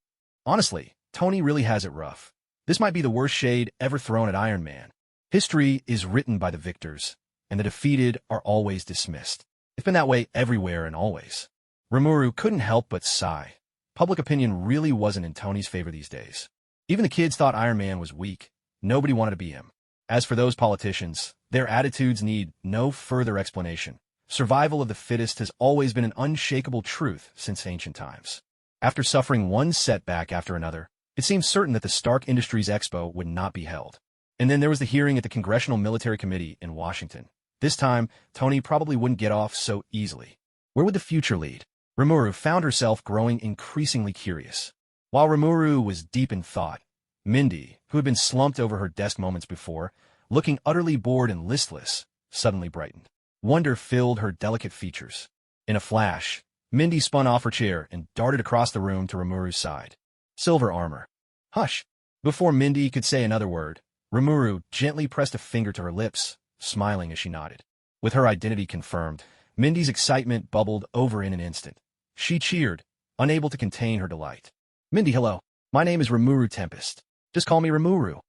Honestly, Tony really has it rough. This might be the worst shade ever thrown at Iron Man. History is written by the victors, and the defeated are always dismissed. It's been that way everywhere and always. Rimuru couldn't help but sigh. Public opinion really wasn't in Tony's favor these days. Even the kids thought Iron Man was weak. Nobody wanted to be him. As for those politicians, their attitudes need no further explanation. Survival of the fittest has always been an unshakable truth since ancient times. After suffering one setback after another, it seemed certain that the Stark Industries Expo would not be held. And then there was the hearing at the Congressional Military Committee in Washington. This time, Tony probably wouldn't get off so easily. Where would the future lead? Rimuru found herself growing increasingly curious. While Rimuru was deep in thought, Mindy, who had been slumped over her desk moments before, looking utterly bored and listless, suddenly brightened. Wonder filled her delicate features. In a flash, Mindy spun off her chair and darted across the room to Rimuru's side. Silver armor. Hush! Before Mindy could say another word, Rimuru gently pressed a finger to her lips, smiling as she nodded. With her identity confirmed, Mindy's excitement bubbled over in an instant. She cheered, unable to contain her delight. Mindy, hello. My name is Rimuru Tempest. Just call me Rimuru.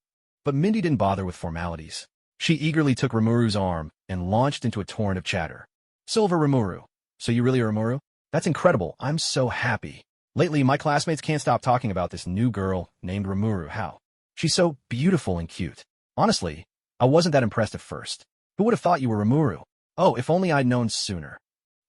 But Mindy didn't bother with formalities. She eagerly took Rimuru's arm and launched into a torrent of chatter. Silver Rimuru. So you really are Rimuru? That's incredible. I'm so happy. Lately, my classmates can't stop talking about this new girl named Rimuru. How? She's so beautiful and cute. Honestly, I wasn't that impressed at first. Who would have thought you were Rimuru? Oh, if only I'd known sooner.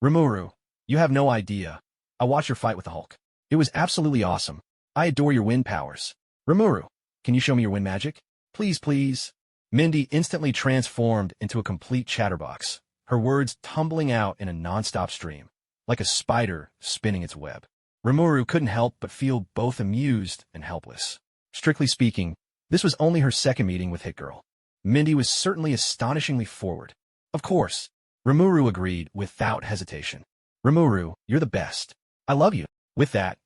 Rimuru, you have no idea. I watched your fight with the Hulk. It was absolutely awesome. I adore your wind powers. Rimuru, can you show me your wind magic? Please, please. Mindy instantly transformed into a complete chatterbox, her words tumbling out in a non-stop stream, like a spider spinning its web. Rimuru couldn't help but feel both amused and helpless. Strictly speaking, this was only her second meeting with Hit Girl. Mindy was certainly astonishingly forward. Of course, Rimuru agreed without hesitation. Rimuru, you're the best. I love you. With that,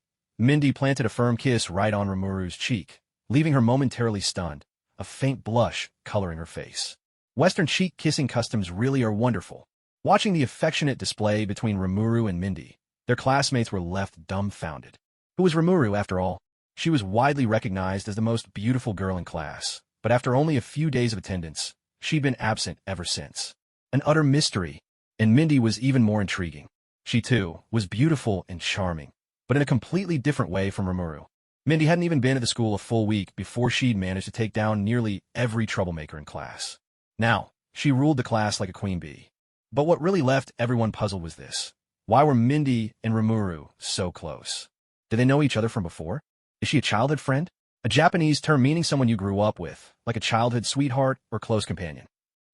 Mindy planted a firm kiss right on Rimuru's cheek, leaving her momentarily stunned, a faint blush coloring her face. Western cheek kissing customs really are wonderful. Watching the affectionate display between Rimuru and Mindy, their classmates were left dumbfounded. Who was Rimuru, after all? She was widely recognized as the most beautiful girl in class, but after only a few days of attendance, she'd been absent ever since. An utter mystery, and Mindy was even more intriguing. She, too, was beautiful and charming, but in a completely different way from Rimuru. Mindy hadn't even been at the school a full week before she'd managed to take down nearly every troublemaker in class. Now, she ruled the class like a queen bee. But what really left everyone puzzled was this. Why were Mindy and Rimuru so close? Did they know each other from before? Is she a childhood friend? A Japanese term meaning someone you grew up with, like a childhood sweetheart or close companion.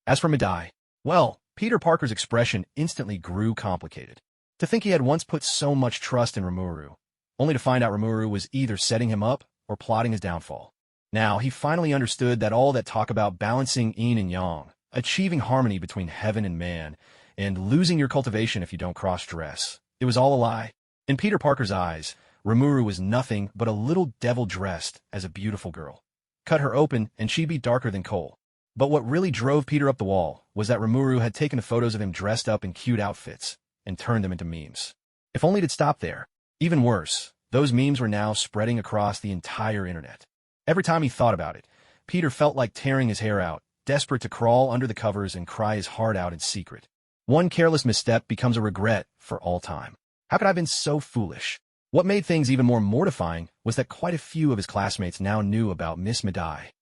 As for Madai, well, Peter Parker's expression instantly grew complicated. To think he had once put so much trust in Rimuru, only to find out Rimuru was either setting him up or plotting his downfall. Now, he finally understood that all that talk about balancing yin and yang, achieving harmony between heaven and man, and losing your cultivation if you don't cross-dress, it was all a lie. In Peter Parker's eyes, Remuru was nothing but a little devil dressed as a beautiful girl. Cut her open, and she'd be darker than coal. But what really drove Peter up the wall was that Remuru had taken the photos of him dressed up in cute outfits and turned them into memes. If only it'd stopped there. Even worse, those memes were now spreading across the entire internet. Every time he thought about it, Peter felt like tearing his hair out, desperate to crawl under the covers and cry his heart out in secret. One careless misstep becomes a regret for all time. How could I have been so foolish? What made things even more mortifying was that quite a few of his classmates now knew about Miss Madai.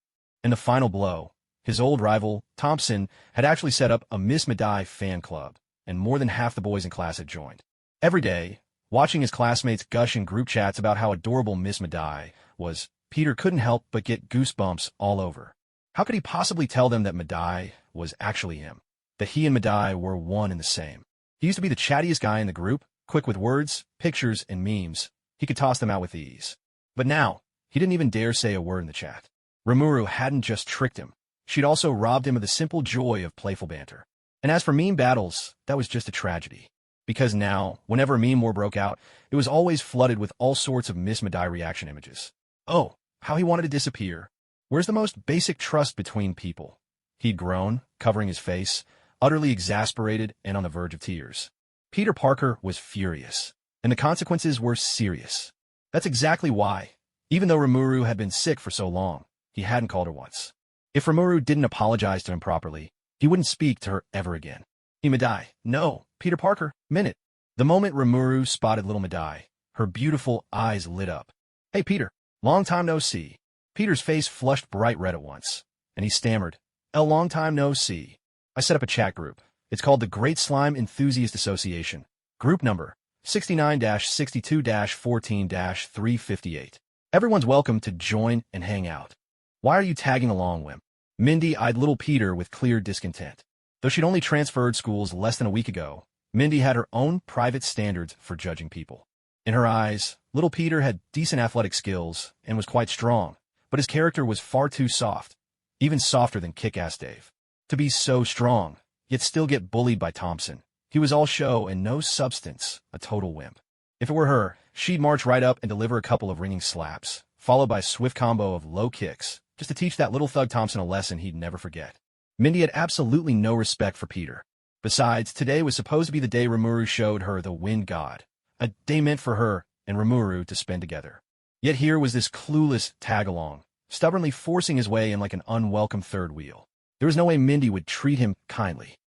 In the final blow, his old rival, Thompson, had actually set up a Miss Madai fan club, and more than half the boys in class had joined. Every day, watching his classmates gush in group chats about how adorable Miss Madai was, Peter couldn't help but get goosebumps all over. How could he possibly tell them that Madai was actually him? That he and Madai were one and the same? He used to be the chattiest guy in the group, quick with words, pictures, and memes. He could toss them out with ease. But now, he didn't even dare say a word in the chat. Rimuru hadn't just tricked him. She'd also robbed him of the simple joy of playful banter. And as for meme battles, that was just a tragedy. Because now, whenever a meme war broke out, it was always flooded with all sorts of Miss Madai reaction images. Oh, how he wanted to disappear. Where's the most basic trust between people? He'd grown, covering his face, utterly exasperated and on the verge of tears. Peter Parker was furious, and the consequences were serious. That's exactly why, even though Rimuru had been sick for so long, he hadn't called her once. If Rimuru didn't apologize to him properly, he wouldn't speak to her ever again. Hey, Madai, no, Peter Parker, minute. The moment Rimuru spotted little Madai, her beautiful eyes lit up. Hey, Peter, long time no see. Peter's face flushed bright red at once, and he stammered, long time no see. I set up a chat group. It's called the Great Slime Enthusiast Association. Group number 69-62-14-358. Everyone's welcome to join and hang out. Why are you tagging along, Wim? Mindy eyed little Peter with clear discontent. Though she'd only transferred schools less than a week ago, Mindy had her own private standards for judging people. In her eyes, little Peter had decent athletic skills and was quite strong, but his character was far too soft, even softer than Kick-Ass Dave. To be so strong, yet still get bullied by Thompson. He was all show and no substance, a total wimp. If it were her, she'd march right up and deliver a couple of ringing slaps, followed by a swift combo of low kicks, just to teach that little thug Thompson a lesson he'd never forget. Mindy had absolutely no respect for Peter. Besides, today was supposed to be the day Remuru showed her the wind god, a day meant for her and Remuru to spend together. Yet here was this clueless tag-along, stubbornly forcing his way in like an unwelcome third wheel. There was no way Mindy would treat him kindly.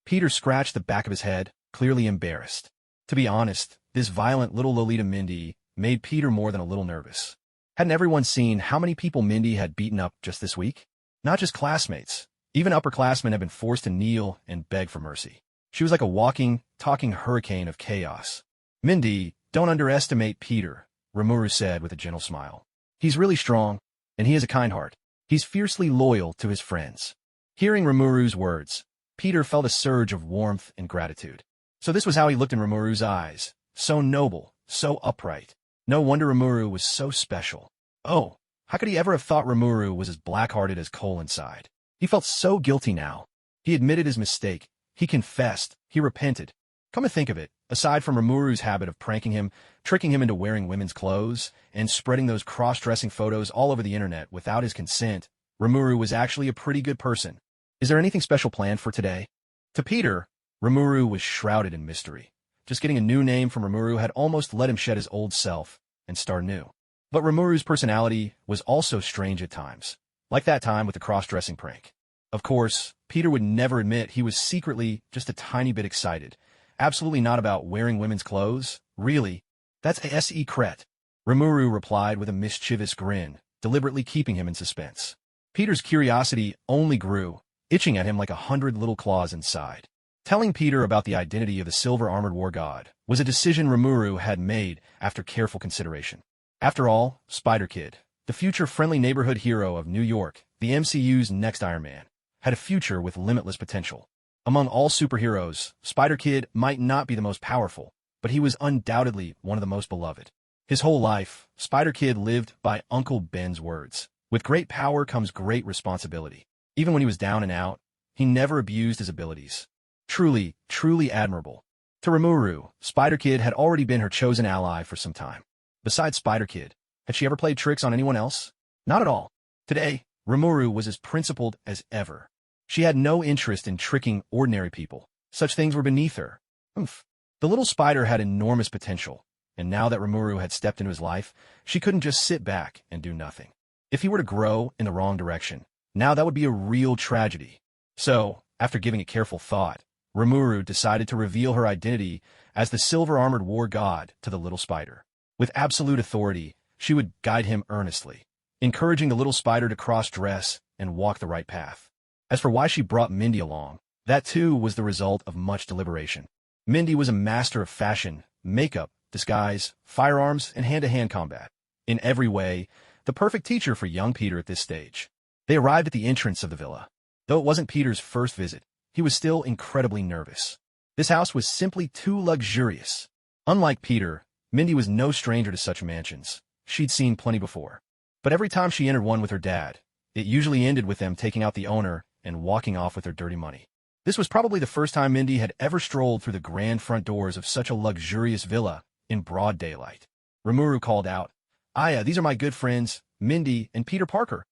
Peter scratched the back of his head, clearly embarrassed. To be honest, this violent little Lolita Mindy made Peter more than a little nervous. Hadn't everyone seen how many people Mindy had beaten up just this week? Not just classmates. Even upperclassmen had been forced to kneel and beg for mercy. She was like a walking, talking hurricane of chaos. Mindy, don't underestimate Peter, Rimuru said with a gentle smile. He's really strong, and he has a kind heart. He's fiercely loyal to his friends. Hearing Rimuru's words, Peter felt a surge of warmth and gratitude. So this was how he looked in Rimuru's eyes. So noble, so upright. No wonder Rimuru was so special. Oh, how could he ever have thought Rimuru was as black-hearted as coal inside? He felt so guilty now. He admitted his mistake. He confessed. He repented. Come to think of it, Aside from Rimuru's habit of pranking him, tricking him into wearing women's clothes, and spreading those cross-dressing photos all over the internet without his consent, Rimuru was actually a pretty good person. Is there anything special planned for today? To Peter, Rimuru was shrouded in mystery. Just getting a new name from Rimuru had almost let him shed his old self and start new. But Rimuru's personality was also strange at times, like that time with the cross-dressing prank. Of course, Peter would never admit he was secretly just a tiny bit excited. Absolutely not about wearing women's clothes. Really? That's a se cret. Remuru replied with a mischievous grin, deliberately keeping him in suspense. Peter's curiosity only grew, itching at him like 100 little claws inside. Telling Peter about the identity of the silver-armored war god was a decision Rimuru had made after careful consideration. After all, Spider-Kid, the future friendly neighborhood hero of New York, the MCU's next Iron Man, had a future with limitless potential. Among all superheroes, Spider-Kid might not be the most powerful, but he was undoubtedly one of the most beloved. His whole life, Spider-Kid lived by Uncle Ben's words. With great power comes great responsibility. Even when he was down and out, he never abused his abilities. Truly, truly admirable. To Rimuru, Spider-Kid had already been her chosen ally for some time. Besides Spider-Kid, had she ever played tricks on anyone else? Not at all. Today, Rimuru was as principled as ever. She had no interest in tricking ordinary people. Such things were beneath her. Oof. The little spider had enormous potential, and now that Rimuru had stepped into his life, she couldn't just sit back and do nothing. If he were to grow in the wrong direction, now that would be a real tragedy. So, after giving it careful thought, Rimuru decided to reveal her identity as the silver-armored war god to the little spider. With absolute authority, she would guide him earnestly, encouraging the little spider to cross-dress and walk the right path. As for why she brought Mindy along, that too was the result of much deliberation. Mindy was a master of fashion, makeup, disguise, firearms, and hand-to-hand combat. In every way, the perfect teacher for young Peter at this stage. They arrived at the entrance of the villa. Though it wasn't Peter's first visit, he was still incredibly nervous. This house was simply too luxurious. Unlike Peter, Mindy was no stranger to such mansions. She'd seen plenty before. But every time she entered one with her dad, it usually ended with them taking out the owner and walking off with their dirty money. This was probably the first time Mindy had ever strolled through the grand front doors of such a luxurious villa in broad daylight. Remuru called out, "Aya, these are my good friends, Mindy and Peter Parker."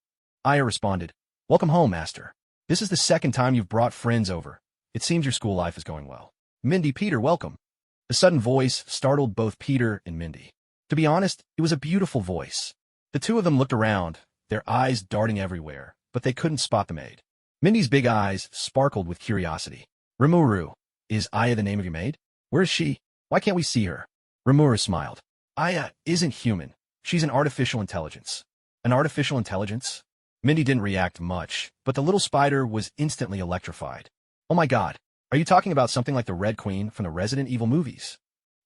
Aya responded, "Welcome home, master. This is the second time you've brought friends over. It seems your school life is going well." "Mindy, Peter, welcome." The sudden voice startled both Peter and Mindy. To be honest, it was a beautiful voice. The two of them looked around, their eyes darting everywhere, but they couldn't spot the maid. Mindy's big eyes sparkled with curiosity. "Rimuru, is Aya the name of your maid? Where is she? Why can't we see her?" Rimuru smiled. "Aya isn't human. She's an artificial intelligence." "An artificial intelligence?" Mindy didn't react much, but the little spider was instantly electrified. "Oh my god, are you talking about something like the Red Queen from the Resident Evil movies?"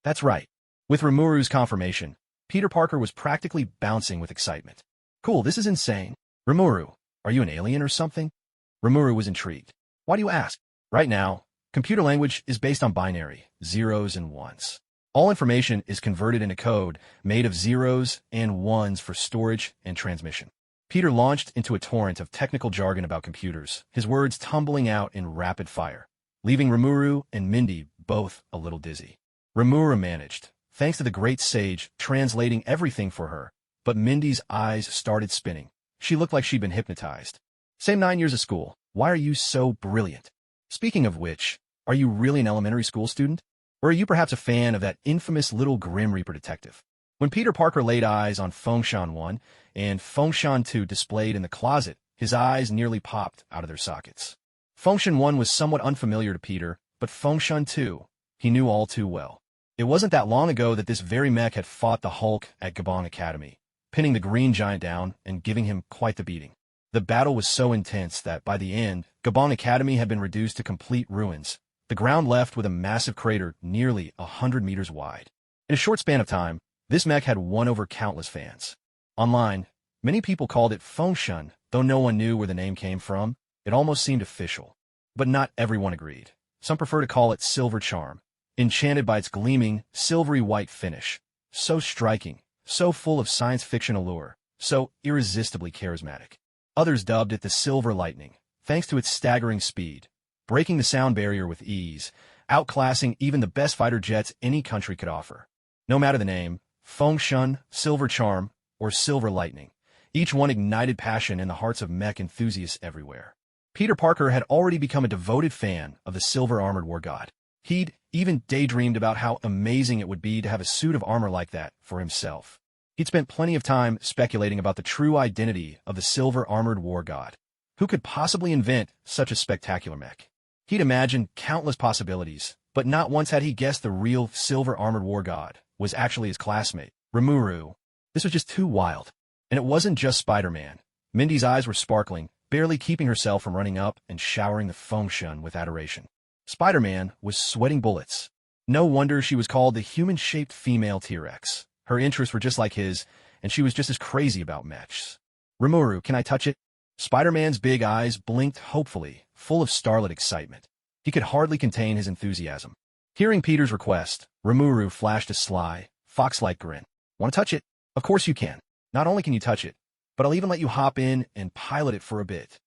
"That's right." With Rimuru's confirmation, Peter Parker was practically bouncing with excitement. "Cool, this is insane. Rimuru, are you an alien or something?" Rimuru was intrigued. "Why do you ask?" "Right now, computer language is based on binary, zeros and ones. All information is converted into code made of zeros and ones for storage and transmission." Peter launched into a torrent of technical jargon about computers, his words tumbling out in rapid fire, leaving Rimuru and Mindy both a little dizzy. Rimuru managed, thanks to the great sage translating everything for her, but Mindy's eyes started spinning. She looked like she'd been hypnotized. "Same 9 years of school. Why are you so brilliant? Speaking of which, are you really an elementary school student? Or are you perhaps a fan of that infamous little Grim Reaper detective?" When Peter Parker laid eyes on Fengshan 1 and Fengshan 2 displayed in the closet, his eyes nearly popped out of their sockets. Fengshan 1 was somewhat unfamiliar to Peter, but Fengshan 2, he knew all too well. It wasn't that long ago that this very mech had fought the Hulk at Gabon Academy, pinning the Green Giant down and giving him quite the beating. The battle was so intense that, by the end, Gabon Academy had been reduced to complete ruins, the ground left with a massive crater nearly 100 meters wide. In a short span of time, this mech had won over countless fans. Online, many people called it Fengshan, though no one knew where the name came from. It almost seemed official. But not everyone agreed. Some prefer to call it Silver Charm, enchanted by its gleaming, silvery white finish. So striking, so full of science fiction allure, so irresistibly charismatic. Others dubbed it the Silver Lightning, thanks to its staggering speed, breaking the sound barrier with ease, outclassing even the best fighter jets any country could offer. No matter the name, Feng Shun, Silver Charm, or Silver Lightning, each one ignited passion in the hearts of mech enthusiasts everywhere. Peter Parker had already become a devoted fan of the silver-armored war god. He'd even daydreamed about how amazing it would be to have a suit of armor like that for himself. He'd spent plenty of time speculating about the true identity of the silver-armored war god. Who could possibly invent such a spectacular mech? He'd imagined countless possibilities, but not once had he guessed the real silver-armored war god was actually his classmate, Rimuru. This was just too wild. And it wasn't just Spider-Man. Mindy's eyes were sparkling, barely keeping herself from running up and showering the Feng Shun with adoration. Spider-Man was sweating bullets. No wonder she was called the human-shaped female T-Rex. Her interests were just like his, and she was just as crazy about mechs. Remuru, can I touch it? Spider-Man's big eyes blinked hopefully, full of starlit excitement. He could hardly contain his enthusiasm. Hearing Peter's request, Rimuru flashed a sly, fox-like grin. Want to touch it? Of course you can. Not only can you touch it, but I'll even let you hop in and pilot it for a bit.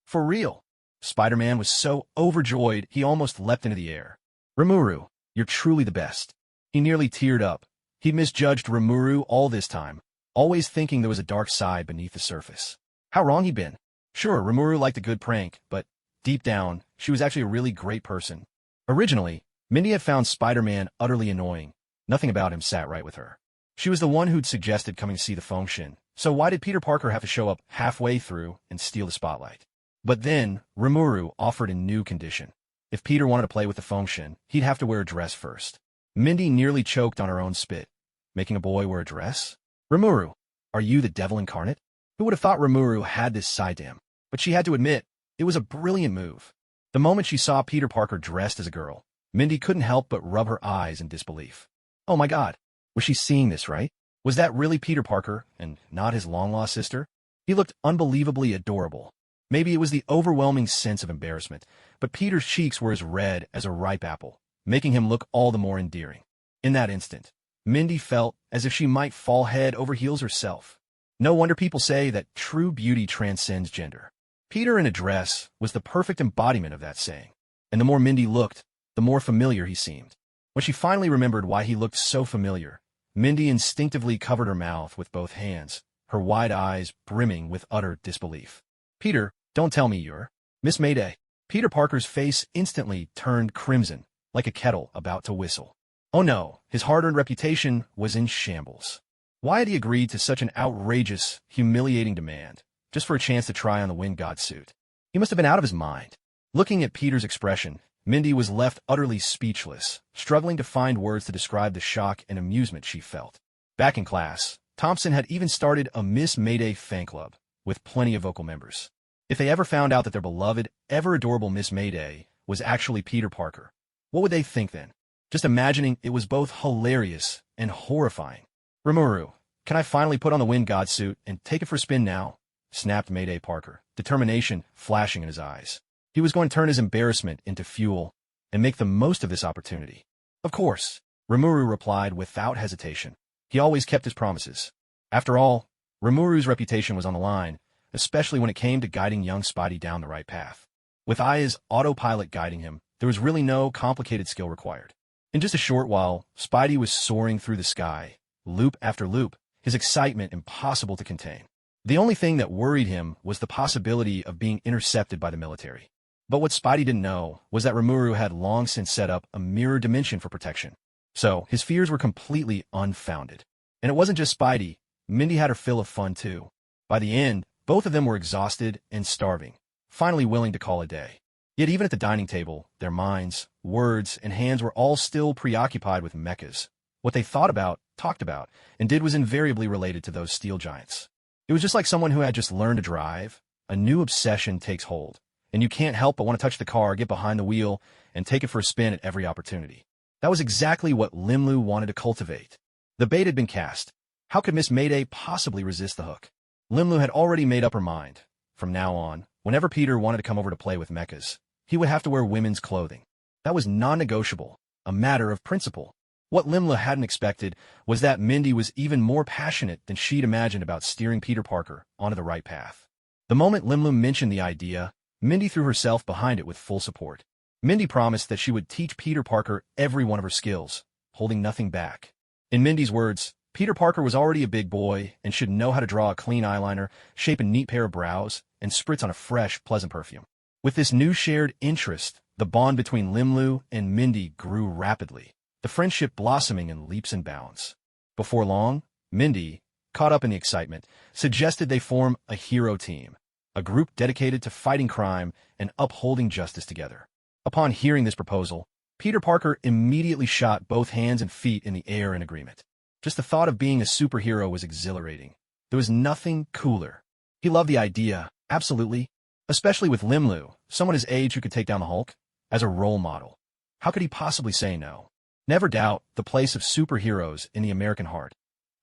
For real. Spider-Man was so overjoyed he almost leapt into the air. Rimuru, you're truly the best. He nearly teared up. He'd misjudged Rimuru all this time, always thinking there was a dark side beneath the surface. How wrong he'd been. Sure, Rimuru liked a good prank, but deep down, she was actually a really great person. Originally, Mindy had found Spider-Man utterly annoying. Nothing about him sat right with her. She was the one who'd suggested coming to see the Feng Shun, so why did Peter Parker have to show up halfway through and steal the spotlight? But then, Rimuru offered a new condition. If Peter wanted to play with the Feng Shun, he'd have to wear a dress first. Mindy nearly choked on her own spit. Making a boy wear a dress? Rimuru, are you the devil incarnate? Who would have thought Rimuru had this side to him? But she had to admit, it was a brilliant move. The moment she saw Peter Parker dressed as a girl, Mindy couldn't help but rub her eyes in disbelief. Oh my God, was she seeing this right? Was that really Peter Parker, and not his long-lost sister? He looked unbelievably adorable. Maybe it was the overwhelming sense of embarrassment, but Peter's cheeks were as red as a ripe apple, making him look all the more endearing. In that instant, Mindy felt as if she might fall head over heels herself. No wonder people say that true beauty transcends gender. Peter in a dress was the perfect embodiment of that saying, and the more Mindy looked, the more familiar he seemed. When she finally remembered why he looked so familiar, Mindy instinctively covered her mouth with both hands, her wide eyes brimming with utter disbelief. Peter, don't tell me you're Miss Mayday. Peter Parker's face instantly turned crimson, like a kettle about to whistle. Oh no, his hard-earned reputation was in shambles. Why had he agreed to such an outrageous, humiliating demand, just for a chance to try on the Wind God suit? He must have been out of his mind. Looking at Peter's expression, Mindy was left utterly speechless, struggling to find words to describe the shock and amusement she felt. Back in class, Thompson had even started a Miss Mayday fan club, with plenty of vocal members. If they ever found out that their beloved, ever-adorable Miss Mayday was actually Peter Parker, what would they think then? Just imagining it was both hilarious and horrifying. Remuru, can I finally put on the Wind God suit and take it for a spin now? Snapped Mayday Parker, determination flashing in his eyes. He was going to turn his embarrassment into fuel and make the most of this opportunity. Of course, Rimuru replied without hesitation. He always kept his promises. After all, Rimuru's reputation was on the line, especially when it came to guiding young Spidey down the right path. With Aya's autopilot guiding him, there was really no complicated skill required. In just a short while, Spidey was soaring through the sky, loop after loop, his excitement impossible to contain. The only thing that worried him was the possibility of being intercepted by the military. But what Spidey didn't know was that Rimuru had long since set up a mirror dimension for protection. So, his fears were completely unfounded. And it wasn't just Spidey. Mindy had her fill of fun too. By the end, both of them were exhausted and starving, finally willing to call a day. Yet even at the dining table, their minds, words, and hands were all still preoccupied with mechas. What they thought about, talked about, and did was invariably related to those steel giants. It was just like someone who had just learned to drive. A new obsession takes hold, and you can't help but want to touch the car, get behind the wheel, and take it for a spin at every opportunity. That was exactly what Limlu wanted to cultivate. The bait had been cast. How could Miss Mayday possibly resist the hook? Limlu had already made up her mind. From now on, whenever Peter wanted to come over to play with mechas, he would have to wear women's clothing. That was non-negotiable, a matter of principle. What Limlu hadn't expected was that Mindy was even more passionate than she'd imagined about steering Peter Parker onto the right path. The moment Limlu mentioned the idea, Mindy threw herself behind it with full support. Mindy promised that she would teach Peter Parker every one of her skills, holding nothing back. In Mindy's words, Peter Parker was already a big boy and should know how to draw a clean eyeliner, shape a neat pair of brows, and spritz on a fresh, pleasant perfume. With this new shared interest, the bond between Rimuru and Mindy grew rapidly, the friendship blossoming in leaps and bounds. Before long, Mindy, caught up in the excitement, suggested they form a hero team, a group dedicated to fighting crime and upholding justice together. Upon hearing this proposal, Peter Parker immediately shot both hands and feet in the air in agreement. Just the thought of being a superhero was exhilarating. There was nothing cooler. He loved the idea, absolutely, especially with Rimuru, someone his age who could take down the Hulk, as a role model. How could he possibly say no? Never doubt the place of superheroes in the American heart,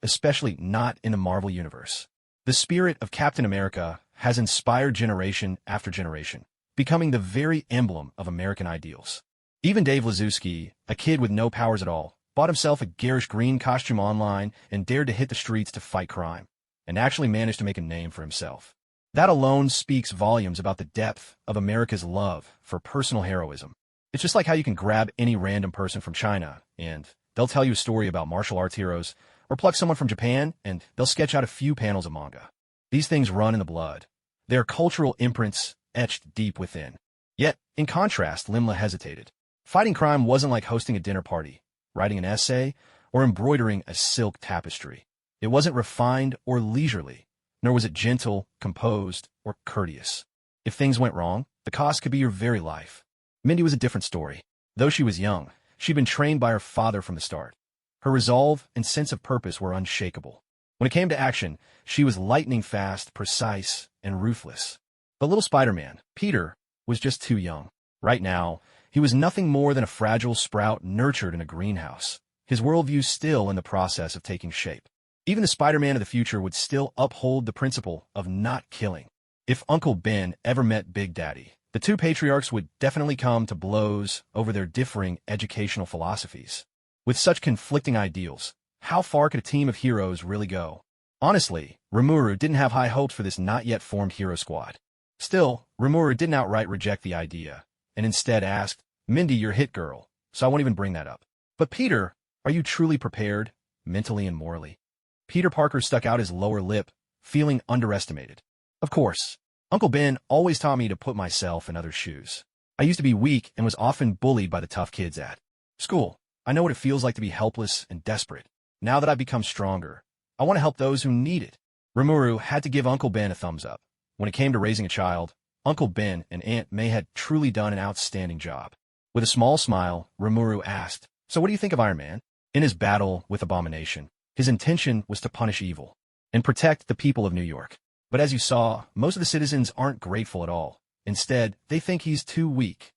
especially not in the Marvel Universe. The spirit of Captain America has inspired generation after generation, becoming the very emblem of American ideals. Even Dave Lazowski, a kid with no powers at all, bought himself a garish green costume online and dared to hit the streets to fight crime, and actually managed to make a name for himself. That alone speaks volumes about the depth of America's love for personal heroism. It's just like how you can grab any random person from China, and they'll tell you a story about martial arts heroes, or pluck someone from Japan, and they'll sketch out a few panels of manga. These things run in the blood. They are cultural imprints etched deep within. Yet, in contrast, Limla hesitated. Fighting crime wasn't like hosting a dinner party, writing an essay, or embroidering a silk tapestry. It wasn't refined or leisurely, nor was it gentle, composed, or courteous. If things went wrong, the cost could be your very life. Mindy was a different story. Though she was young, she'd been trained by her father from the start. Her resolve and sense of purpose were unshakable. When it came to action, she was lightning fast, precise, and ruthless. But little Spider-Man, Peter, was just too young. Right now, he was nothing more than a fragile sprout nurtured in a greenhouse, his worldview still in the process of taking shape. Even the Spider-Man of the future would still uphold the principle of not killing. If Uncle Ben ever met Big Daddy, the two patriarchs would definitely come to blows over their differing educational philosophies. With such conflicting ideals, how far could a team of heroes really go? Honestly, Remuru didn't have high hopes for this not-yet-formed hero squad. Still, Remuru didn't outright reject the idea, and instead asked, "Mindy, you're hit girl, so I won't even bring that up. But Peter, are you truly prepared, mentally and morally?" Peter Parker stuck out his lower lip, feeling underestimated. Of course, Uncle Ben always taught me to put myself in others' shoes. I used to be weak and was often bullied by the tough kids at school. I know what it feels like to be helpless and desperate. Now that I've become stronger, I want to help those who need it. Rimuru had to give Uncle Ben a thumbs up. When it came to raising a child, Uncle Ben and Aunt May had truly done an outstanding job. With a small smile, Rimuru asked, "So what do you think of Iron Man?" In his battle with Abomination, his intention was to punish evil and protect the people of New York. But as you saw, most of the citizens aren't grateful at all. Instead, they think he's too weak.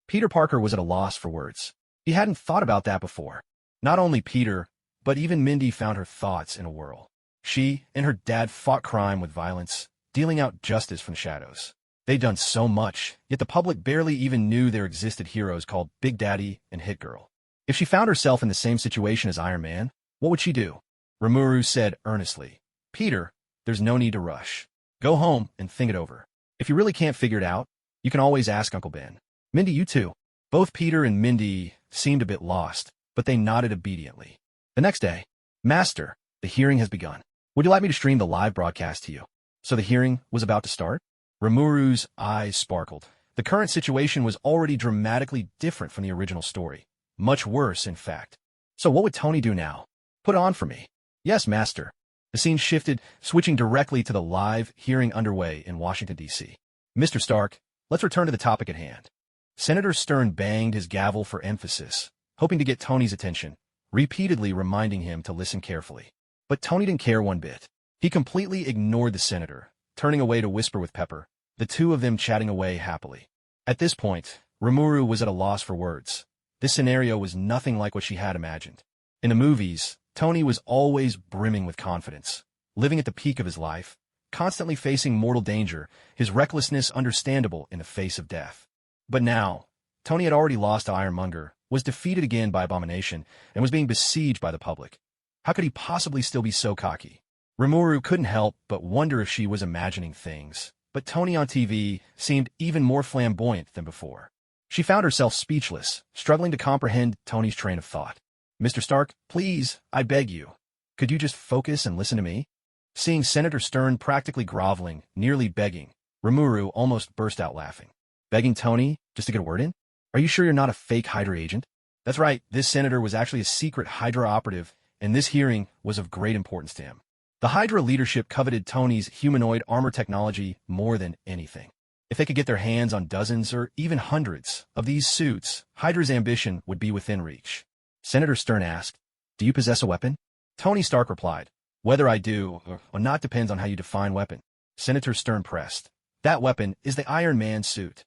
Peter Parker was at a loss for words. He hadn't thought about that before. Not only Peter, but even Mindy found her thoughts in a whirl. She and her dad fought crime with violence, dealing out justice from the shadows. They'd done so much, yet the public barely even knew there existed heroes called Big Daddy and Hit Girl. If she found herself in the same situation as Iron Man, what would she do? Remuru said earnestly, "Peter, there's no need to rush. Go home and think it over. If you really can't figure it out, you can always ask Uncle Ben. Mindy, you too." Both Peter and Mindy seemed a bit lost, but they nodded obediently. The next day, "Master, the hearing has begun. Would you like me to stream the live broadcast to you?" So the hearing was about to start? Rimuru's eyes sparkled. The current situation was already dramatically different from the original story. Much worse, in fact. So what would Tony do now? "Put it on for me." "Yes, Master." The scene shifted, switching directly to the live hearing underway in Washington, D.C. "Mr. Stark, let's return to the topic at hand." Senator Stern banged his gavel for emphasis, hoping to get Tony's attention, repeatedly reminding him to listen carefully. But Tony didn't care one bit. He completely ignored the senator, turning away to whisper with Pepper, the two of them chatting away happily. At this point, Rimuru was at a loss for words. This scenario was nothing like what she had imagined. In the movies, Tony was always brimming with confidence, living at the peak of his life, constantly facing mortal danger, his recklessness understandable in the face of death. But now, Tony had already lost to Ironmonger, was defeated again by Abomination, and was being besieged by the public. How could he possibly still be so cocky? Rimuru couldn't help but wonder if she was imagining things, but Tony on TV seemed even more flamboyant than before. She found herself speechless, struggling to comprehend Tony's train of thought. Mr. Stark, please, I beg you. Could you just focus and listen to me? Seeing Senator Stern practically groveling, nearly begging, Rimuru almost burst out laughing. Begging Tony just to get a word in? Are you sure you're not a fake Hydra agent? That's right, this senator was actually a secret Hydra operative, and this hearing was of great importance to him. The Hydra leadership coveted Tony's humanoid armor technology more than anything. If they could get their hands on dozens or even hundreds of these suits, Hydra's ambition would be within reach. Senator Stern asked, "Do you possess a weapon?" Tony Stark replied, "Whether I do or not depends on how you define weapon." Senator Stern pressed, "That weapon is the Iron Man suit."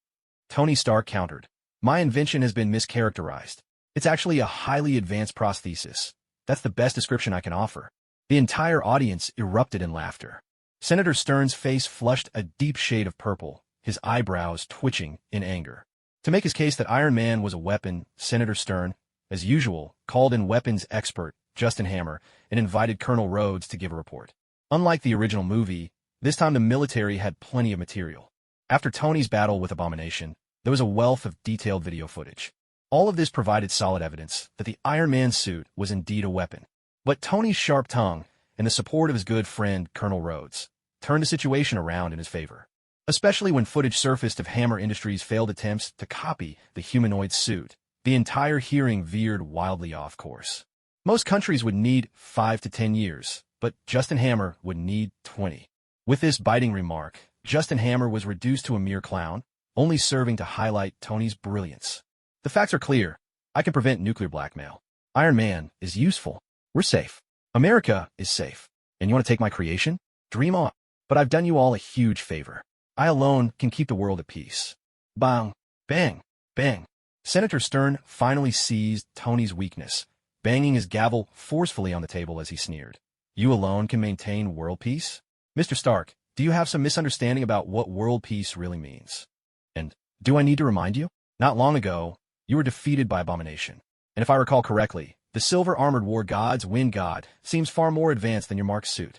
Tony Stark countered, "My invention has been mischaracterized. It's actually a highly advanced prosthesis. That's the best description I can offer." The entire audience erupted in laughter. Senator Stern's face flushed a deep shade of purple, his eyebrows twitching in anger. To make his case that Iron Man was a weapon, Senator Stern, as usual, called in weapons expert Justin Hammer and invited Colonel Rhodes to give a report. Unlike the original movie, this time the military had plenty of material. After Tony's battle with Abomination, there was a wealth of detailed video footage. All of this provided solid evidence that the Iron Man suit was indeed a weapon. But Tony's sharp tongue and the support of his good friend Colonel Rhodes turned the situation around in his favor. Especially when footage surfaced of Hammer Industries' failed attempts to copy the humanoid suit, the entire hearing veered wildly off course. Most countries would need 5 to 10 years, but Justin Hammer would need 20. With this biting remark, Justin Hammer was reduced to a mere clown, only serving to highlight Tony's brilliance. The facts are clear. I can prevent nuclear blackmail. Iron Man is useful. We're safe. America is safe. And you want to take my creation? Dream on. But I've done you all a huge favor. I alone can keep the world at peace. Bang, bang, bang. Senator Stern finally seized Tony's weakness, banging his gavel forcefully on the table as he sneered. You alone can maintain world peace? Mr. Stark, do you have some misunderstanding about what world peace really means? And do I need to remind you? Not long ago, you were defeated by Abomination. And if I recall correctly, the silver-armored war god's wind god seems far more advanced than your marked suit.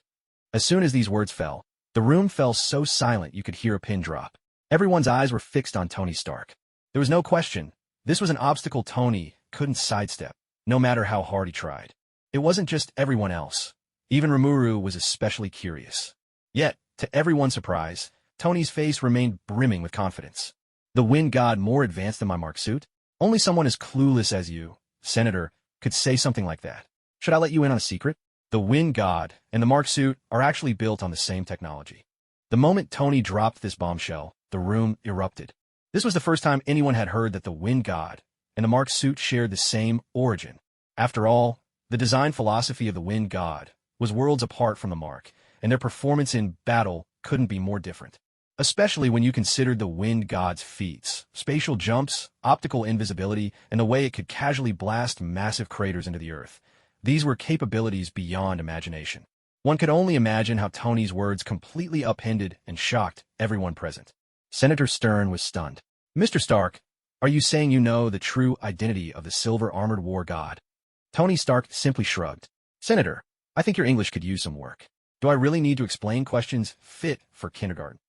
As soon as these words fell, the room fell so silent you could hear a pin drop. Everyone's eyes were fixed on Tony Stark. There was no question. This was an obstacle Tony couldn't sidestep, no matter how hard he tried. It wasn't just everyone else. Even Remuru was especially curious. Yet, to everyone's surprise, Tony's face remained brimming with confidence. The wind god more advanced than my mark suit? Only someone as clueless as you, Senator, could say something like that. Should I let you in on a secret? The wind god and the mark suit are actually built on the same technology. The moment Tony dropped this bombshell, the room erupted. This was the first time anyone had heard that the wind god and the mark suit shared the same origin. After all, the design philosophy of the wind god was worlds apart from the mark, and their performance in battle couldn't be more different. Especially when you considered the wind god's feats, spatial jumps, optical invisibility, and the way it could casually blast massive craters into the earth. These were capabilities beyond imagination. One could only imagine how Tony's words completely upended and shocked everyone present. Senator Stern was stunned. Mr. Stark, are you saying you know the true identity of the silver-armored war god? Tony Stark simply shrugged. Senator, I think your English could use some work. Do I really need to explain questions fit for kindergarten?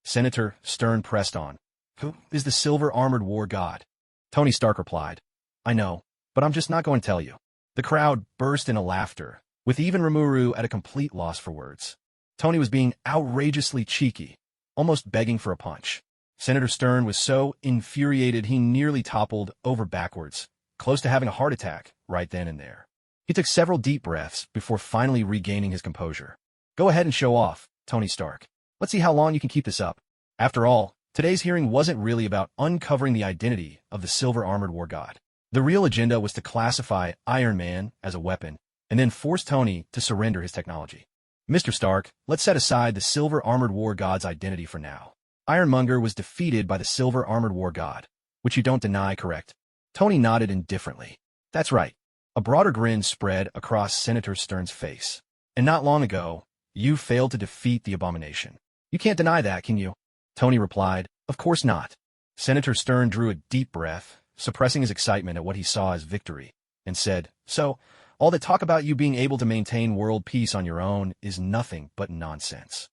Senator Stern pressed on. Who is the silver-armored war god? Tony Stark replied. I know, but I'm just not going to tell you. The crowd burst into laughter, with even Remuru at a complete loss for words. Tony was being outrageously cheeky, almost begging for a punch. Senator Stern was so infuriated he nearly toppled over backwards, close to having a heart attack right then and there. He took several deep breaths before finally regaining his composure. Go ahead and show off, Tony Stark. Let's see how long you can keep this up. After all, today's hearing wasn't really about uncovering the identity of the silver-armored war god. The real agenda was to classify Iron Man as a weapon, and then force Tony to surrender his technology. Mr. Stark, let's set aside the silver-armored war god's identity for now. Ironmonger was defeated by the silver-armored war god, which you don't deny, correct? Tony nodded indifferently. That's right. A broader grin spread across Senator Stern's face. And not long ago, you failed to defeat the Abomination. You can't deny that, can you? Tony replied, Of course not. Senator Stern drew a deep breath, suppressing his excitement at what he saw as victory, and said, So, all that talk about you being able to maintain world peace on your own is nothing but nonsense.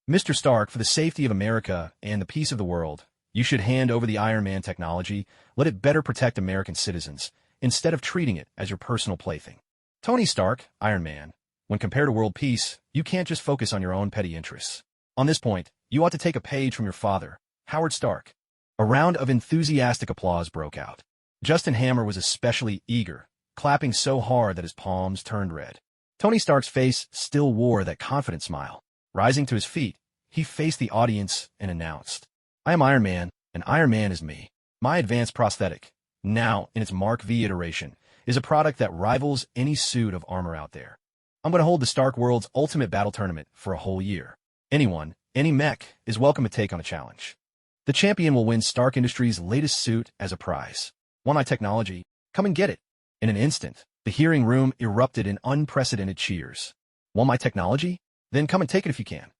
Mr. Stark, for the safety of America and the peace of the world, You should hand over the Iron Man technology, let it better protect American citizens, instead of treating it as your personal plaything. Tony Stark, Iron Man. When compared to world peace, you can't just focus on your own petty interests. On this point, you ought to take a page from your father, Howard Stark. A round of enthusiastic applause broke out. Justin Hammer was especially eager, clapping so hard that his palms turned red. Tony Stark's face still wore that confident smile. Rising to his feet, he faced the audience and announced, "I am Iron Man, and Iron Man is me. My advanced prosthetic, now in its Mark V iteration, is a product that rivals any suit of armor out there. I'm going to hold the Stark World's Ultimate Battle Tournament for a whole year. Anyone, any mech, is welcome to take on a challenge. The champion will win Stark Industries' latest suit as a prize. Want my technology? Come and get it." In an instant, the hearing room erupted in unprecedented cheers. Want my technology? Then come and take it if you can.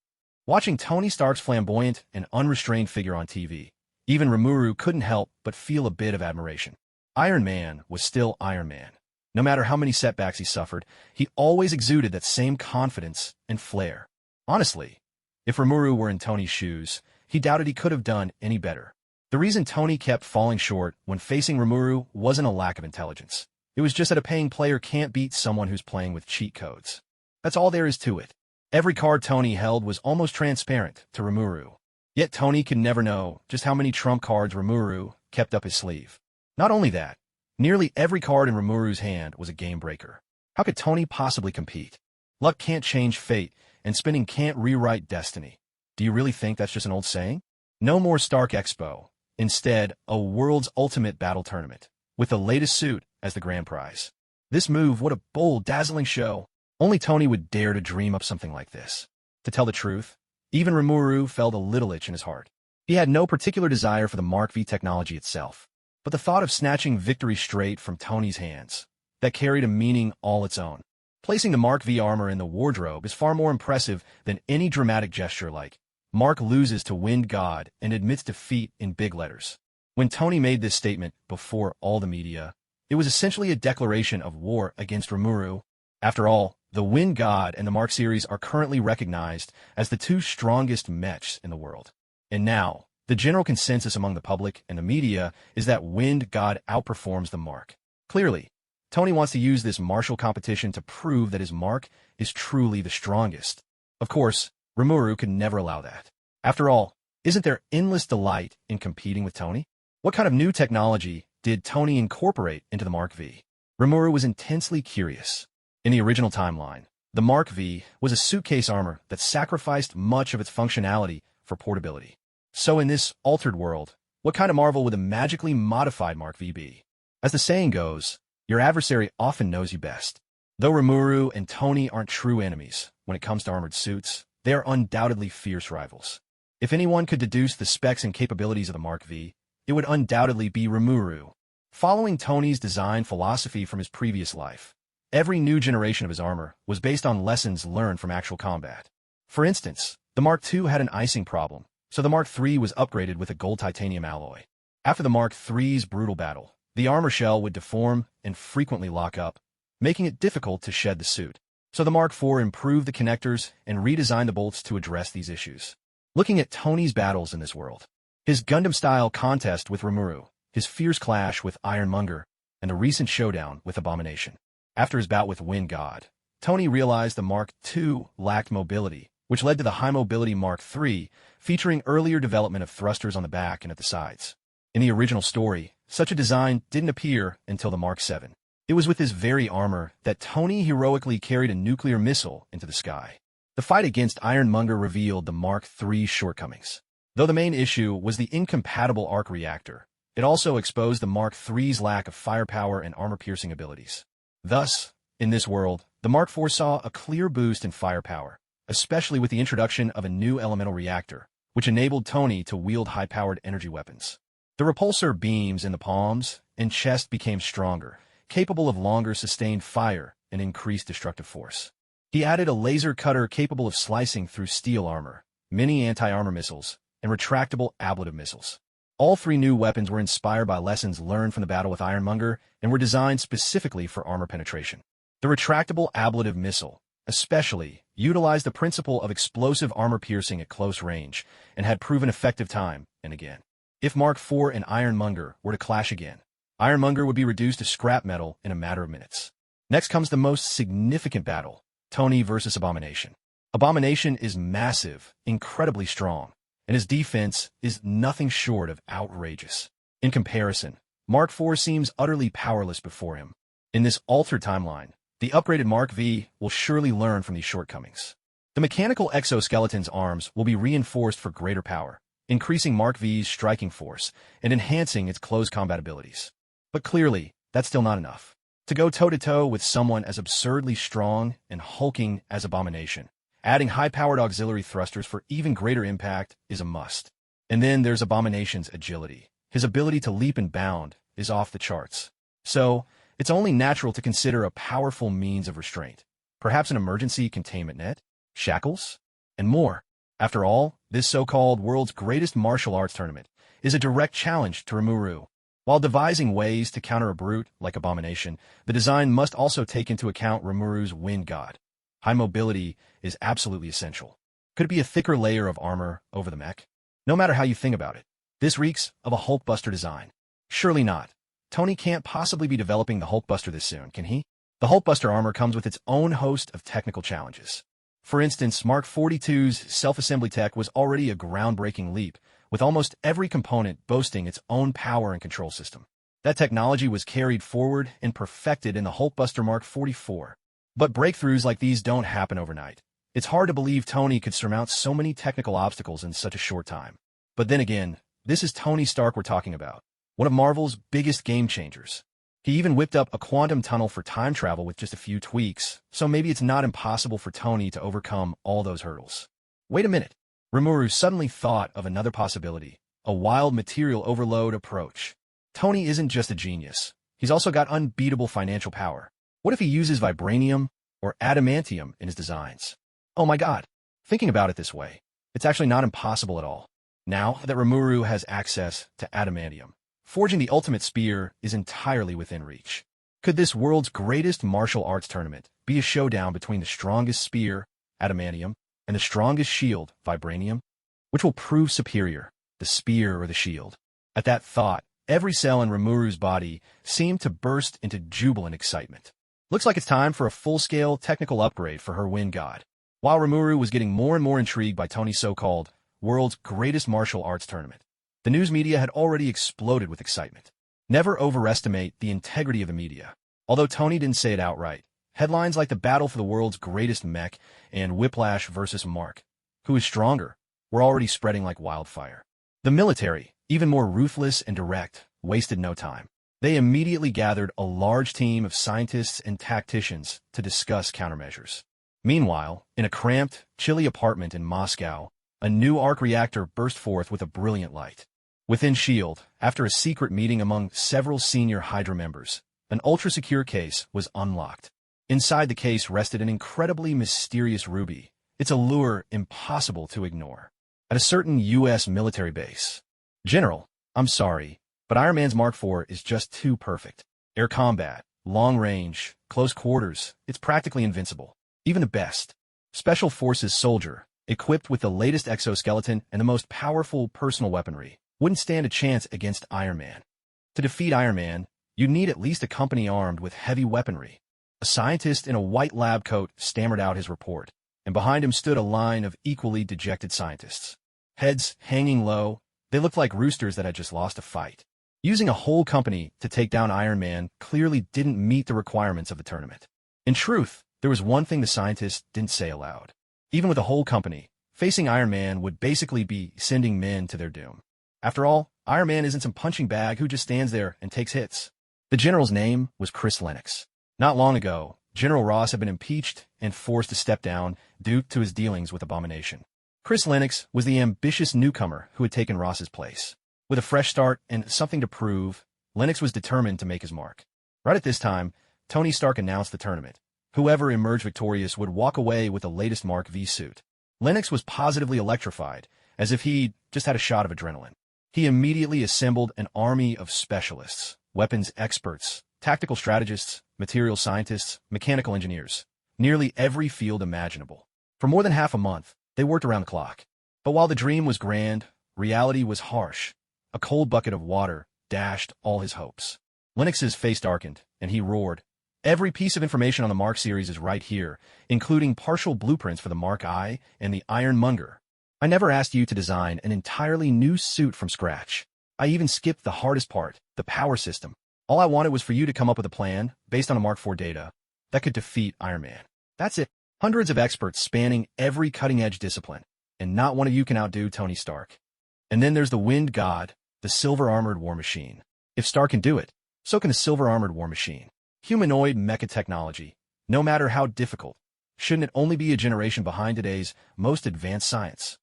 Watching Tony Stark's flamboyant and unrestrained figure on TV, even Rimuru couldn't help but feel a bit of admiration. Iron Man was still Iron Man. No matter how many setbacks he suffered, he always exuded that same confidence and flair. Honestly, if Remuru were in Tony's shoes, he doubted he could have done any better. The reason Tony kept falling short when facing Remuru wasn't a lack of intelligence. It was just that a paying player can't beat someone who's playing with cheat codes. That's all there is to it. Every card Tony held was almost transparent to Rimuru. Yet Tony could never know just how many trump cards Rimuru kept up his sleeve. Not only that, nearly every card in Rimuru's hand was a game breaker. How could Tony possibly compete? Luck can't change fate, and spinning can't rewrite destiny. Do you really think that's just an old saying? No more Stark Expo. Instead, a world's ultimate battle tournament, with the latest suit as the grand prize. This move, what a bold, dazzling show. Only Tony would dare to dream up something like this. To tell the truth, even Remuru felt a little itch in his heart. He had no particular desire for the Mark V technology itself, but the thought of snatching victory straight from Tony's hands, that carried a meaning all its own. Placing the Mark V armor in the wardrobe is far more impressive than any dramatic gesture like, "Mark loses to Wind God and admits defeat" in big letters. When Tony made this statement before all the media, it was essentially a declaration of war against Rimuru. After all, the Wind God and the Mark series are currently recognized as the two strongest mechs in the world. And now, the general consensus among the public and the media is that Wind God outperforms the Mark. Clearly, Tony wants to use this martial competition to prove that his Mark is truly the strongest. Of course, Rimuru could never allow that. After all, isn't there endless delight in competing with Tony? What kind of new technology did Tony incorporate into the Mark V? Rimuru was intensely curious. In the original timeline, the Mark V was a suitcase armor that sacrificed much of its functionality for portability. So in this altered world, what kind of marvel would the magically modified Mark V be? As the saying goes, your adversary often knows you best. Though Rimuru and Tony aren't true enemies when it comes to armored suits, they are undoubtedly fierce rivals. If anyone could deduce the specs and capabilities of the Mark V, it would undoubtedly be Rimuru. Following Tony's design philosophy from his previous life, every new generation of his armor was based on lessons learned from actual combat. For instance, the Mark II had an icing problem, so the Mark III was upgraded with a gold titanium alloy. After the Mark III's brutal battle, the armor shell would deform and frequently lock up, making it difficult to shed the suit. So the Mark IV improved the connectors and redesigned the bolts to address these issues. Looking at Tony's battles in this world, his Gundam-style contest with Remuru, his fierce clash with Ironmonger, and the recent showdown with Abomination. After his bout with Wind God, Tony realized the Mark II lacked mobility, which led to the high-mobility Mark III, featuring earlier development of thrusters on the back and at the sides. In the original story, such a design didn't appear until the Mark VII. It was with this very armor that Tony heroically carried a nuclear missile into the sky. The fight against Ironmonger revealed the Mark III's shortcomings. Though the main issue was the incompatible arc reactor, it also exposed the Mark III's lack of firepower and armor-piercing abilities. Thus, in this world, the Mark IV saw a clear boost in firepower, especially with the introduction of a new elemental reactor, which enabled Tony to wield high-powered energy weapons. The repulsor beams in the palms and chest became stronger, capable of longer sustained fire and increased destructive force. He added a laser cutter capable of slicing through steel armor, mini anti-armor missiles, and retractable ablative missiles. All three new weapons were inspired by lessons learned from the battle with Ironmonger and were designed specifically for armor penetration. The retractable ablative missile, especially, utilized the principle of explosive armor piercing at close range and had proven effective time and again. If Mark IV and Ironmonger were to clash again, Ironmonger would be reduced to scrap metal in a matter of minutes. Next comes the most significant battle, Tony versus Abomination. Abomination is massive, incredibly strong, and his defense is nothing short of outrageous. In comparison, Mark IV seems utterly powerless before him. In this altered timeline, the upgraded Mark V will surely learn from these shortcomings. The mechanical exoskeleton's arms will be reinforced for greater power, increasing Mark V's striking force and enhancing its close combat abilities. But clearly, that's still not enough. To go toe-to-toe with someone as absurdly strong and hulking as Abomination, adding high-powered auxiliary thrusters for even greater impact is a must. And then there's Abomination's agility. His ability to leap and bound is off the charts. So, it's only natural to consider a powerful means of restraint. Perhaps an emergency containment net, shackles, and more. After all, this so-called world's greatest martial arts tournament is a direct challenge to Rimuru. While devising ways to counter a brute like Abomination, the design must also take into account Rimuru's wind god. High mobility is absolutely essential. Could it be a thicker layer of armor over the mech? No matter how you think about it, this reeks of a Hulkbuster design. Surely not. Tony can't possibly be developing the Hulkbuster this soon, can he? The Hulkbuster armor comes with its own host of technical challenges. For instance, Mark 42's self-assembly tech was already a groundbreaking leap, with almost every component boasting its own power and control system. That technology was carried forward and perfected in the Hulkbuster Mark 44. But breakthroughs like these don't happen overnight. It's hard to believe Tony could surmount so many technical obstacles in such a short time. But then again, this is Tony Stark we're talking about, one of Marvel's biggest game changers. He even whipped up a quantum tunnel for time travel with just a few tweaks, so maybe it's not impossible for Tony to overcome all those hurdles. Wait a minute. Remuru suddenly thought of another possibility, a wild material overload approach. Tony isn't just a genius. He's also got unbeatable financial power. What if he uses vibranium or adamantium in his designs? Oh my god. Thinking about it this way, it's actually not impossible at all. Now that Rimuru has access to adamantium, forging the ultimate spear is entirely within reach. Could this world's greatest martial arts tournament be a showdown between the strongest spear, adamantium, and the strongest shield, vibranium? Which will prove superior, the spear or the shield? At that thought, every cell in Rimuru's body seemed to burst into jubilant excitement. Looks like it's time for a full-scale technical upgrade for her wind god. While Rimuru was getting more and more intrigued by Tony's so-called world's greatest martial arts tournament, the news media had already exploded with excitement. Never overestimate the integrity of the media. Although Tony didn't say it outright, headlines like the battle for the world's greatest mech and Whiplash versus Mark, who is stronger, were already spreading like wildfire. The military, even more ruthless and direct, wasted no time. They immediately gathered a large team of scientists and tacticians to discuss countermeasures. Meanwhile, in a cramped, chilly apartment in Moscow, a new arc reactor burst forth with a brilliant light. Within S.H.I.E.L.D., after a secret meeting among several senior Hydra members, an ultra-secure case was unlocked. Inside the case rested an incredibly mysterious ruby, its allure impossible to ignore. At a certain U.S. military base. General, I'm sorry, but Iron Man's Mark IV is just too perfect. Air combat, long range, close quarters, it's practically invincible. Even the best Special Forces soldier, equipped with the latest exoskeleton and the most powerful personal weaponry, wouldn't stand a chance against Iron Man. To defeat Iron Man, you'd need at least a company armed with heavy weaponry. A scientist in a white lab coat stammered out his report, and behind him stood a line of equally dejected scientists. Heads hanging low, they looked like roosters that had just lost a fight. Using a whole company to take down Iron Man clearly didn't meet the requirements of the tournament. In truth, there was one thing the scientists didn't say aloud. Even with a whole company, facing Iron Man would basically be sending men to their doom. After all, Iron Man isn't some punching bag who just stands there and takes hits. The general's name was Chris Lennox. Not long ago, General Ross had been impeached and forced to step down due to his dealings with Abomination. Chris Lennox was the ambitious newcomer who had taken Ross's place. With a fresh start and something to prove, Lennox was determined to make his mark. Right at this time, Tony Stark announced the tournament. Whoever emerged victorious would walk away with the latest Mark V suit. Lennox was positively electrified, as if he'd just had a shot of adrenaline. He immediately assembled an army of specialists, weapons experts, tactical strategists, material scientists, mechanical engineers, nearly every field imaginable. For more than half a month, they worked around the clock. But while the dream was grand, reality was harsh. A cold bucket of water dashed all his hopes. Lennox's face darkened, and he roared. Every piece of information on the Mark series is right here, including partial blueprints for the Mark I and the Ironmonger. I never asked you to design an entirely new suit from scratch. I even skipped the hardest part, the power system. All I wanted was for you to come up with a plan, based on a Mark IV data, that could defeat Iron Man. That's it. Hundreds of experts spanning every cutting-edge discipline, and not one of you can outdo Tony Stark. And then there's the Wind God, the silver-armored war machine. If Stark can do it, so can the silver-armored war machine. Humanoid mecha technology, no matter how difficult, shouldn't it only be a generation behind today's most advanced science?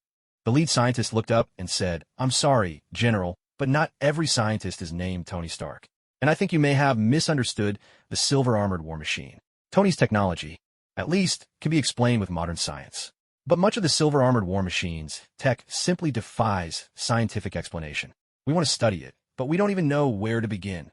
The lead scientist looked up and said, "I'm sorry, General, but not every scientist is named Tony Stark. And I think you may have misunderstood the silver-armored war machine. Tony's technology, at least, can be explained with modern science. But much of the silver-armored war machine's tech simply defies scientific explanation. We want to study it, but we don't even know where to begin."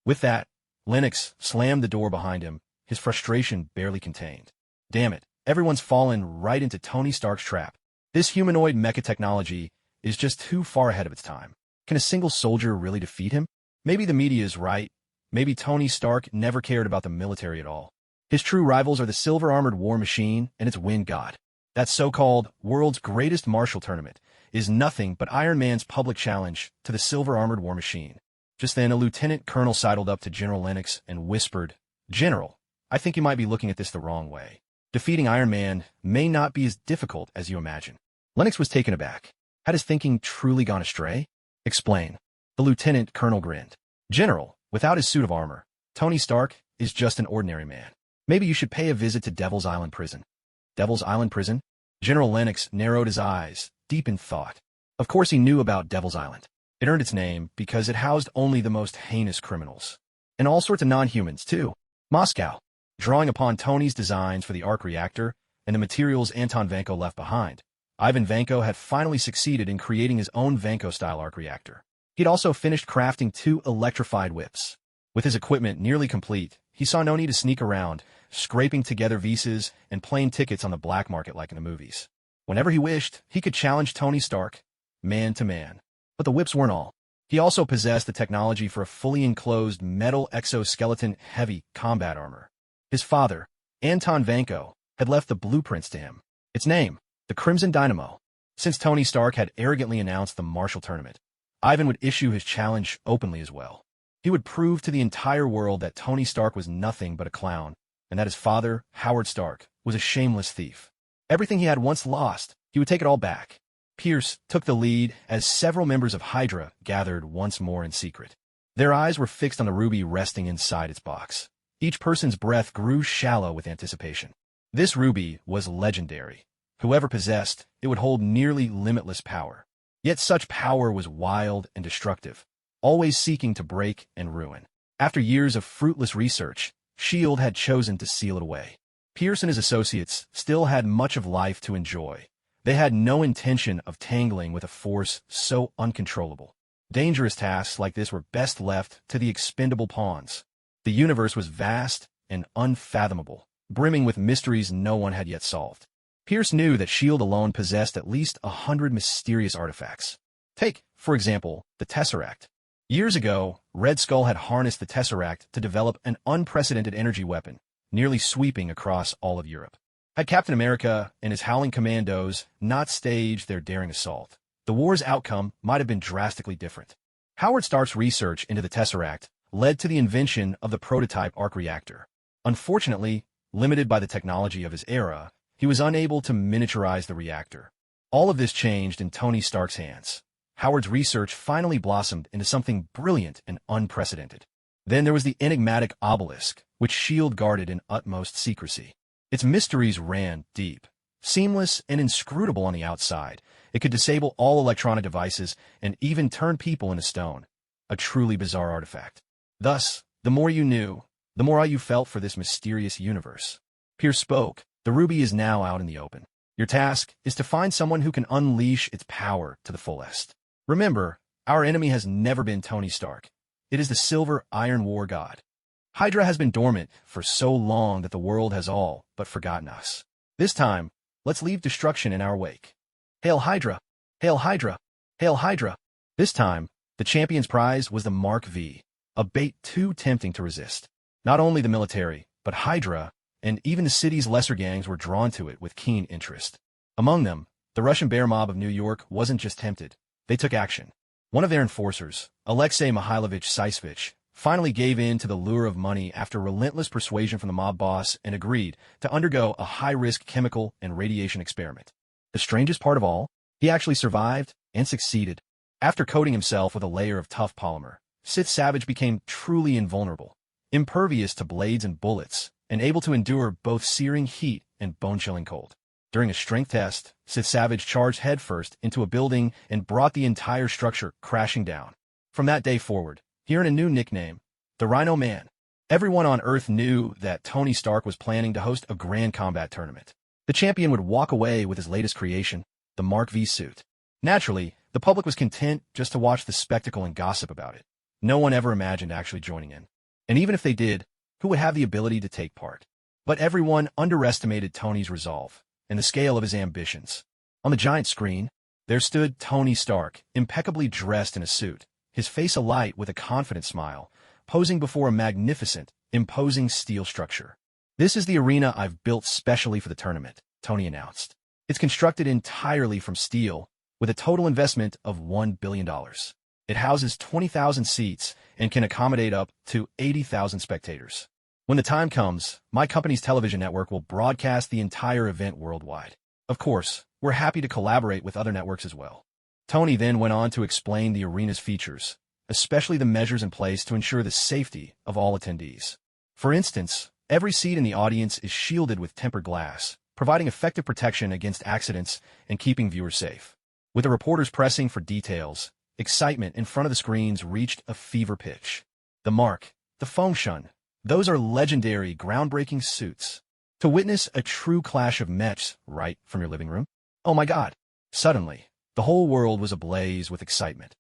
With that, Lennox slammed the door behind him, his frustration barely contained. Damn it, everyone's fallen right into Tony Stark's trap. This humanoid mecha technology is just too far ahead of its time. Can a single soldier really defeat him? Maybe the media is right. Maybe Tony Stark never cared about the military at all. His true rivals are the silver-armored war machine and its Wind God. That so-called world's greatest martial tournament is nothing but Iron Man's public challenge to the silver-armored war machine. Just then, a lieutenant colonel sidled up to General Lennox and whispered, "General, I think you might be looking at this the wrong way. Defeating Iron Man may not be as difficult as you imagine." Lennox was taken aback. Had his thinking truly gone astray? "Explain." The lieutenant colonel grinned. "General, without his suit of armor, Tony Stark is just an ordinary man. Maybe you should pay a visit to Devil's Island Prison." Devil's Island Prison? General Lennox narrowed his eyes, deep in thought. Of course he knew about Devil's Island. It earned its name because it housed only the most heinous criminals. And all sorts of non-humans, too. Moscow. Drawing upon Tony's designs for the arc reactor and the materials Anton Vanko left behind, Ivan Vanko had finally succeeded in creating his own Vanko-style arc reactor. He'd also finished crafting 2 electrified whips. With his equipment nearly complete, he saw no need to sneak around, scraping together visas and plane tickets on the black market like in the movies. Whenever he wished, he could challenge Tony Stark, man to man. But the whips weren't all. He also possessed the technology for a fully enclosed metal exoskeleton-heavy combat armor. His father, Anton Vanko, had left the blueprints to him. Its name, the Crimson Dynamo. Since Tony Stark had arrogantly announced the martial tournament, Ivan would issue his challenge openly as well. He would prove to the entire world that Tony Stark was nothing but a clown, and that his father, Howard Stark, was a shameless thief. Everything he had once lost, he would take it all back. Pierce took the lead as several members of Hydra gathered once more in secret. Their eyes were fixed on the ruby resting inside its box. Each person's breath grew shallow with anticipation. This ruby was legendary. Whoever possessed it would hold nearly limitless power. Yet such power was wild and destructive, always seeking to break and ruin. After years of fruitless research, S.H.I.E.L.D. had chosen to seal it away. Pierce and his associates still had much of life to enjoy. They had no intention of tangling with a force so uncontrollable. Dangerous tasks like this were best left to the expendable pawns. The universe was vast and unfathomable, brimming with mysteries no one had yet solved. Pierce knew that S.H.I.E.L.D. alone possessed at least 100 mysterious artifacts. Take, for example, the Tesseract. Years ago, Red Skull had harnessed the Tesseract to develop an unprecedented energy weapon, nearly sweeping across all of Europe. Had Captain America and his Howling Commandos not staged their daring assault, the war's outcome might have been drastically different. Howard Stark's research into the Tesseract led to the invention of the prototype arc reactor. Unfortunately, limited by the technology of his era, he was unable to miniaturize the reactor. All of this changed in Tony Stark's hands. Howard's research finally blossomed into something brilliant and unprecedented. Then there was the enigmatic obelisk, which S.H.I.E.L.D. guarded in utmost secrecy. Its mysteries ran deep. Seamless and inscrutable on the outside, it could disable all electronic devices and even turn people into stone. A truly bizarre artifact. Thus, the more you knew, the more you felt for this mysterious universe. Pierce spoke. "The ruby is now out in the open. Your task is to find someone who can unleash its power to the fullest. Remember, our enemy has never been Tony Stark. It is the Silver Iron War God. Hydra has been dormant for so long that the world has all but forgotten us. This time, let's leave destruction in our wake. Hail Hydra! Hail Hydra! Hail Hydra!" This time, The champion's prize was the Mark V, a bait too tempting to resist. Not only the military, but Hydra, and even the city's lesser gangs were drawn to it with keen interest. Among them, the Russian bear mob of New York wasn't just tempted, they took action. One of their enforcers, Alexei Mihailovich Seisvich, finally gave in to the lure of money after relentless persuasion from the mob boss and agreed to undergo a high-risk chemical and radiation experiment. The strangest part of all, he actually survived and succeeded. After coating himself with a layer of tough polymer, Sith Savage became truly invulnerable, impervious to blades and bullets, and able to endure both searing heat and bone-chilling cold. During a strength test, Sith Savage charged headfirst into a building and brought the entire structure crashing down. From that day forward, he earned a new nickname, the Rhino Man. Everyone on Earth knew that Tony Stark was planning to host a grand combat tournament. The champion would walk away with his latest creation, the Mark V suit. Naturally, the public was content just to watch the spectacle and gossip about it. No one ever imagined actually joining in. And even if they did, who would have the ability to take part? But everyone underestimated Tony's resolve and the scale of his ambitions. On the giant screen, there stood Tony Stark, impeccably dressed in a suit, his face alight with a confident smile, posing before a magnificent, imposing steel structure. "This is the arena I've built specially for the tournament," Tony announced. "It's constructed entirely from steel, with a total investment of $1 billion. It houses 20,000 seats and can accommodate up to 80,000 spectators. When the time comes, my company's television network will broadcast the entire event worldwide. Of course, we're happy to collaborate with other networks as well." Tony then went on to explain the arena's features, especially the measures in place to ensure the safety of all attendees. For instance, every seat in the audience is shielded with tempered glass, providing effective protection against accidents and keeping viewers safe. With the reporters pressing for details, excitement in front of the screens reached a fever pitch. The Mark, the Fengshun, those are legendary, groundbreaking suits. To witness a true clash of mechs right from your living room? Oh my God! Suddenly, the whole world was ablaze with excitement,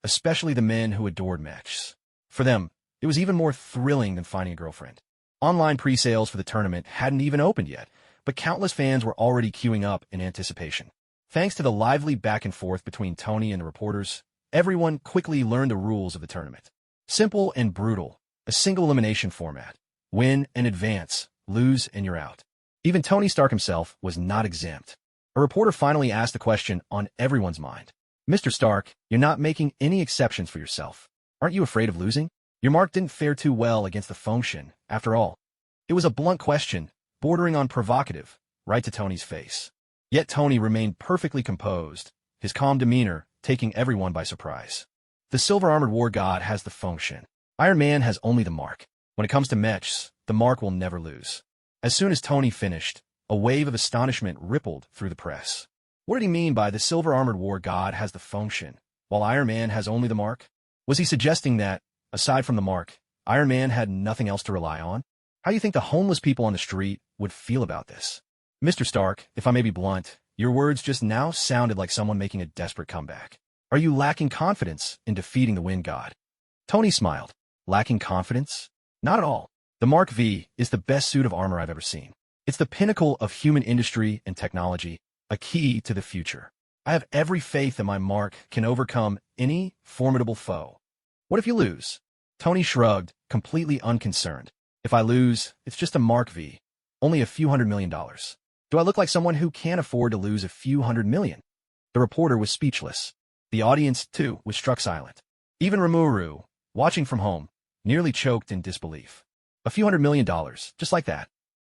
especially the men who adored mechs. For them, it was even more thrilling than finding a girlfriend. Online pre-sales for the tournament hadn't even opened yet, but countless fans were already queuing up in anticipation. Thanks to the lively back and forth between Tony and the reporters, everyone quickly learned the rules of the tournament. Simple and brutal, a single elimination format. Win and advance, lose and you're out. Even Tony Stark himself was not exempt. A reporter finally asked the question on everyone's mind. "Mr. Stark, you're not making any exceptions for yourself. Aren't you afraid of losing? Your Mark didn't fare too well against the Fengshun, after all." It was a blunt question, bordering on provocative, right to Tony's face. Yet Tony remained perfectly composed, his calm demeanor taking everyone by surprise. "The silver-armored war god has the Fengshun. Iron Man has only the Mark. When it comes to mechs, the Mark will never lose." As soon as Tony finished, a wave of astonishment rippled through the press. What did he mean by the silver-armored war god has the Fengshun, while Iron Man has only the Mark? Was he suggesting that, aside from the Mark, Iron Man had nothing else to rely on? How do you think the homeless people on the street would feel about this? "Mr. Stark, if I may be blunt, your words just now sounded like someone making a desperate comeback. Are you lacking confidence in defeating the Wind God?" Tony smiled. Lacking confidence? Not at all. The Mark V is the best suit of armor I've ever seen. It's the pinnacle of human industry and technology, a key to the future. I have every faith that my Mark can overcome any formidable foe. What if you lose? Tony shrugged, completely unconcerned. "If I lose, it's just a Mark V. Only a few $100 million. Do I look like someone who can't afford to lose a few $100 million? The reporter was speechless. The audience, too, was struck silent. Even Rimuru, watching from home, nearly choked in disbelief. A few $100 million, just like that.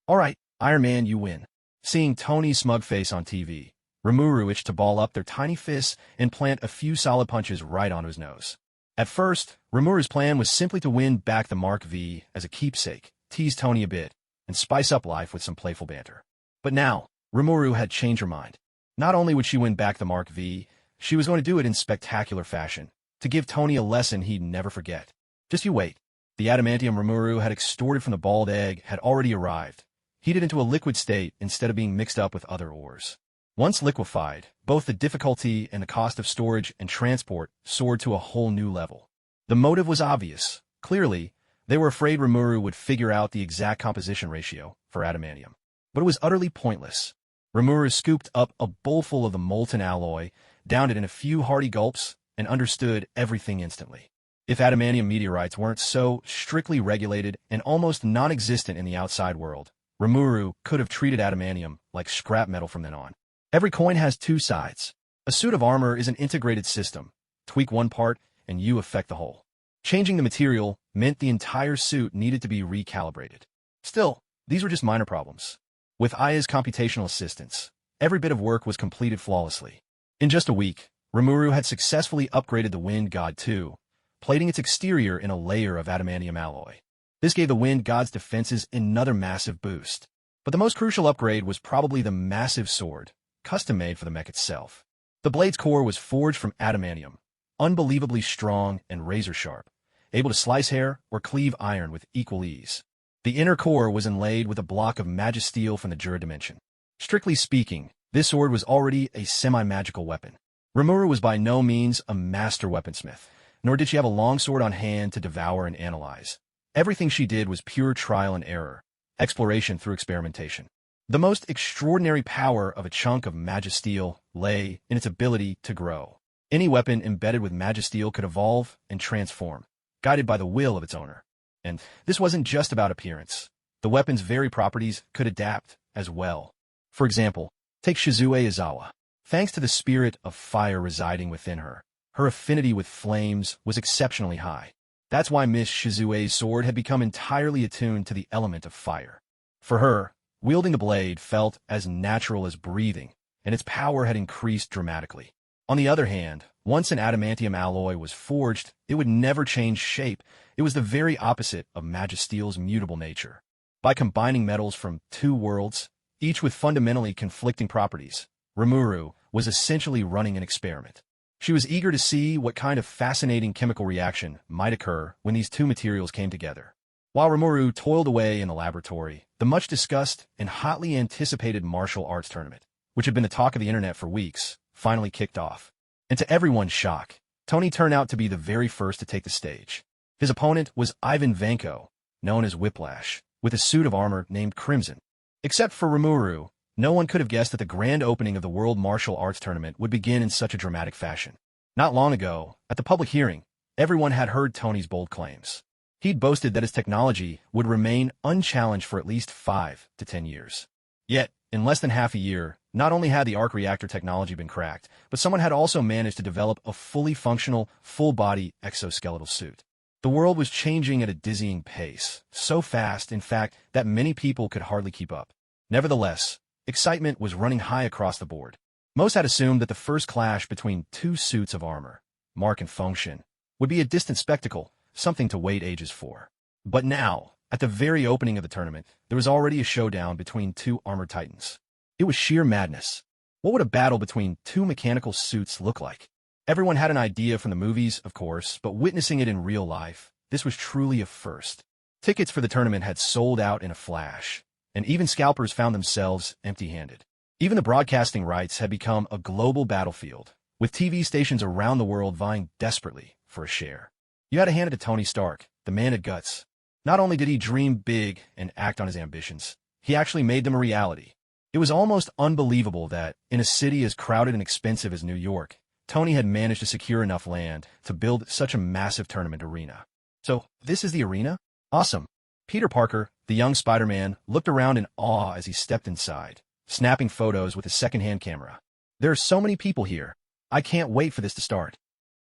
"All right, Iron Man, you win." Seeing Tony's smug face on TV, Remuru itched to ball up their tiny fists and plant a few solid punches right onto his nose. At first, Remuru's plan was simply to win back the Mark V as a keepsake, tease Tony a bit, and spice up life with some playful banter. But now, Rimuru had changed her mind. Not only would she win back the Mark V, she was going to do it in spectacular fashion, to give Tony a lesson he'd never forget. Just you wait. The adamantium Rimuru had extorted from the bald egg had already arrived, heated into a liquid state instead of being mixed up with other ores. Once liquefied, both the difficulty and the cost of storage and transport soared to a whole new level. The motive was obvious. Clearly, they were afraid Rimuru would figure out the exact composition ratio for adamantium. But it was utterly pointless. Rimuru scooped up a bowlful of the molten alloy, downed it in a few hearty gulps, and understood everything instantly. If adamantium meteorites weren't so strictly regulated and almost non-existent in the outside world, Rimuru could have treated adamantium like scrap metal from then on. Every coin has two sides. A suit of armor is an integrated system. Tweak one part, and you affect the whole. Changing the material meant the entire suit needed to be recalibrated. Still, these were just minor problems. With Aya's computational assistance, every bit of work was completed flawlessly. In just a week, Remuru had successfully upgraded the Wind God 2, plating its exterior in a layer of adamantium alloy. This gave the Wind God's defenses another massive boost. But the most crucial upgrade was probably the massive sword, custom-made for the mech itself. The blade's core was forged from adamantium, unbelievably strong and razor-sharp, able to slice hair or cleave iron with equal ease. The inner core was inlaid with a block of magisteel from the Jura dimension. Strictly speaking, this sword was already a semi-magical weapon. Remuru was by no means a master weaponsmith, nor did she have a long sword on hand to devour and analyze. Everything she did was pure trial and error, exploration through experimentation. The most extraordinary power of a chunk of magisteel lay in its ability to grow. Any weapon embedded with magisteel could evolve and transform, guided by the will of its owner. And this wasn't just about appearance. The weapon's very properties could adapt as well. For example, take Shizu Izawa. Thanks to the spirit of fire residing within her, her affinity with flames was exceptionally high. That's why Miss Shizue's sword had become entirely attuned to the element of fire. For her, wielding the blade felt as natural as breathing, and its power had increased dramatically. On the other hand, once an adamantium alloy was forged, it would never change shape. It was the very opposite of magisteel's mutable nature. By combining metals from two worlds, each with fundamentally conflicting properties, Remuru was essentially running an experiment. She was eager to see what kind of fascinating chemical reaction might occur when these two materials came together. While Remuru toiled away in the laboratory, the much-discussed and hotly anticipated martial arts tournament, which had been the talk of the internet for weeks, finally kicked off. And to everyone's shock, Tony turned out to be the very first to take the stage. His opponent was Ivan Vanko, known as Whiplash, with a suit of armor named Crimson. Except for Rimuru, no one could have guessed that the grand opening of the World Martial Arts Tournament would begin in such a dramatic fashion. Not long ago, at the public hearing, everyone had heard Tony's bold claims. He'd boasted that his technology would remain unchallenged for at least 5 to 10 years. Yet, in less than half a year, not only had the arc reactor technology been cracked, but someone had also managed to develop a fully functional, full-body exoskeletal suit. The world was changing at a dizzying pace, so fast, in fact, that many people could hardly keep up. Nevertheless, excitement was running high across the board. Most had assumed that the first clash between two suits of armor, Mark and Fengshen, would be a distant spectacle, something to wait ages for. But now, at the very opening of the tournament, there was already a showdown between two armored titans. It was sheer madness. What would a battle between two mechanical suits look like? Everyone had an idea from the movies, of course, but witnessing it in real life, this was truly a first. Tickets for the tournament had sold out in a flash, and even scalpers found themselves empty-handed. Even the broadcasting rights had become a global battlefield, with TV stations around the world vying desperately for a share. You had to hand it to Tony Stark, the man had guts. Not only did he dream big and act on his ambitions, he actually made them a reality. It was almost unbelievable that, in a city as crowded and expensive as New York, Tony had managed to secure enough land to build such a massive tournament arena. So, this is the arena? Awesome. Peter Parker, the young Spider-Man, looked around in awe as he stepped inside, snapping photos with his second-hand camera. There are so many people here. I can't wait for this to start.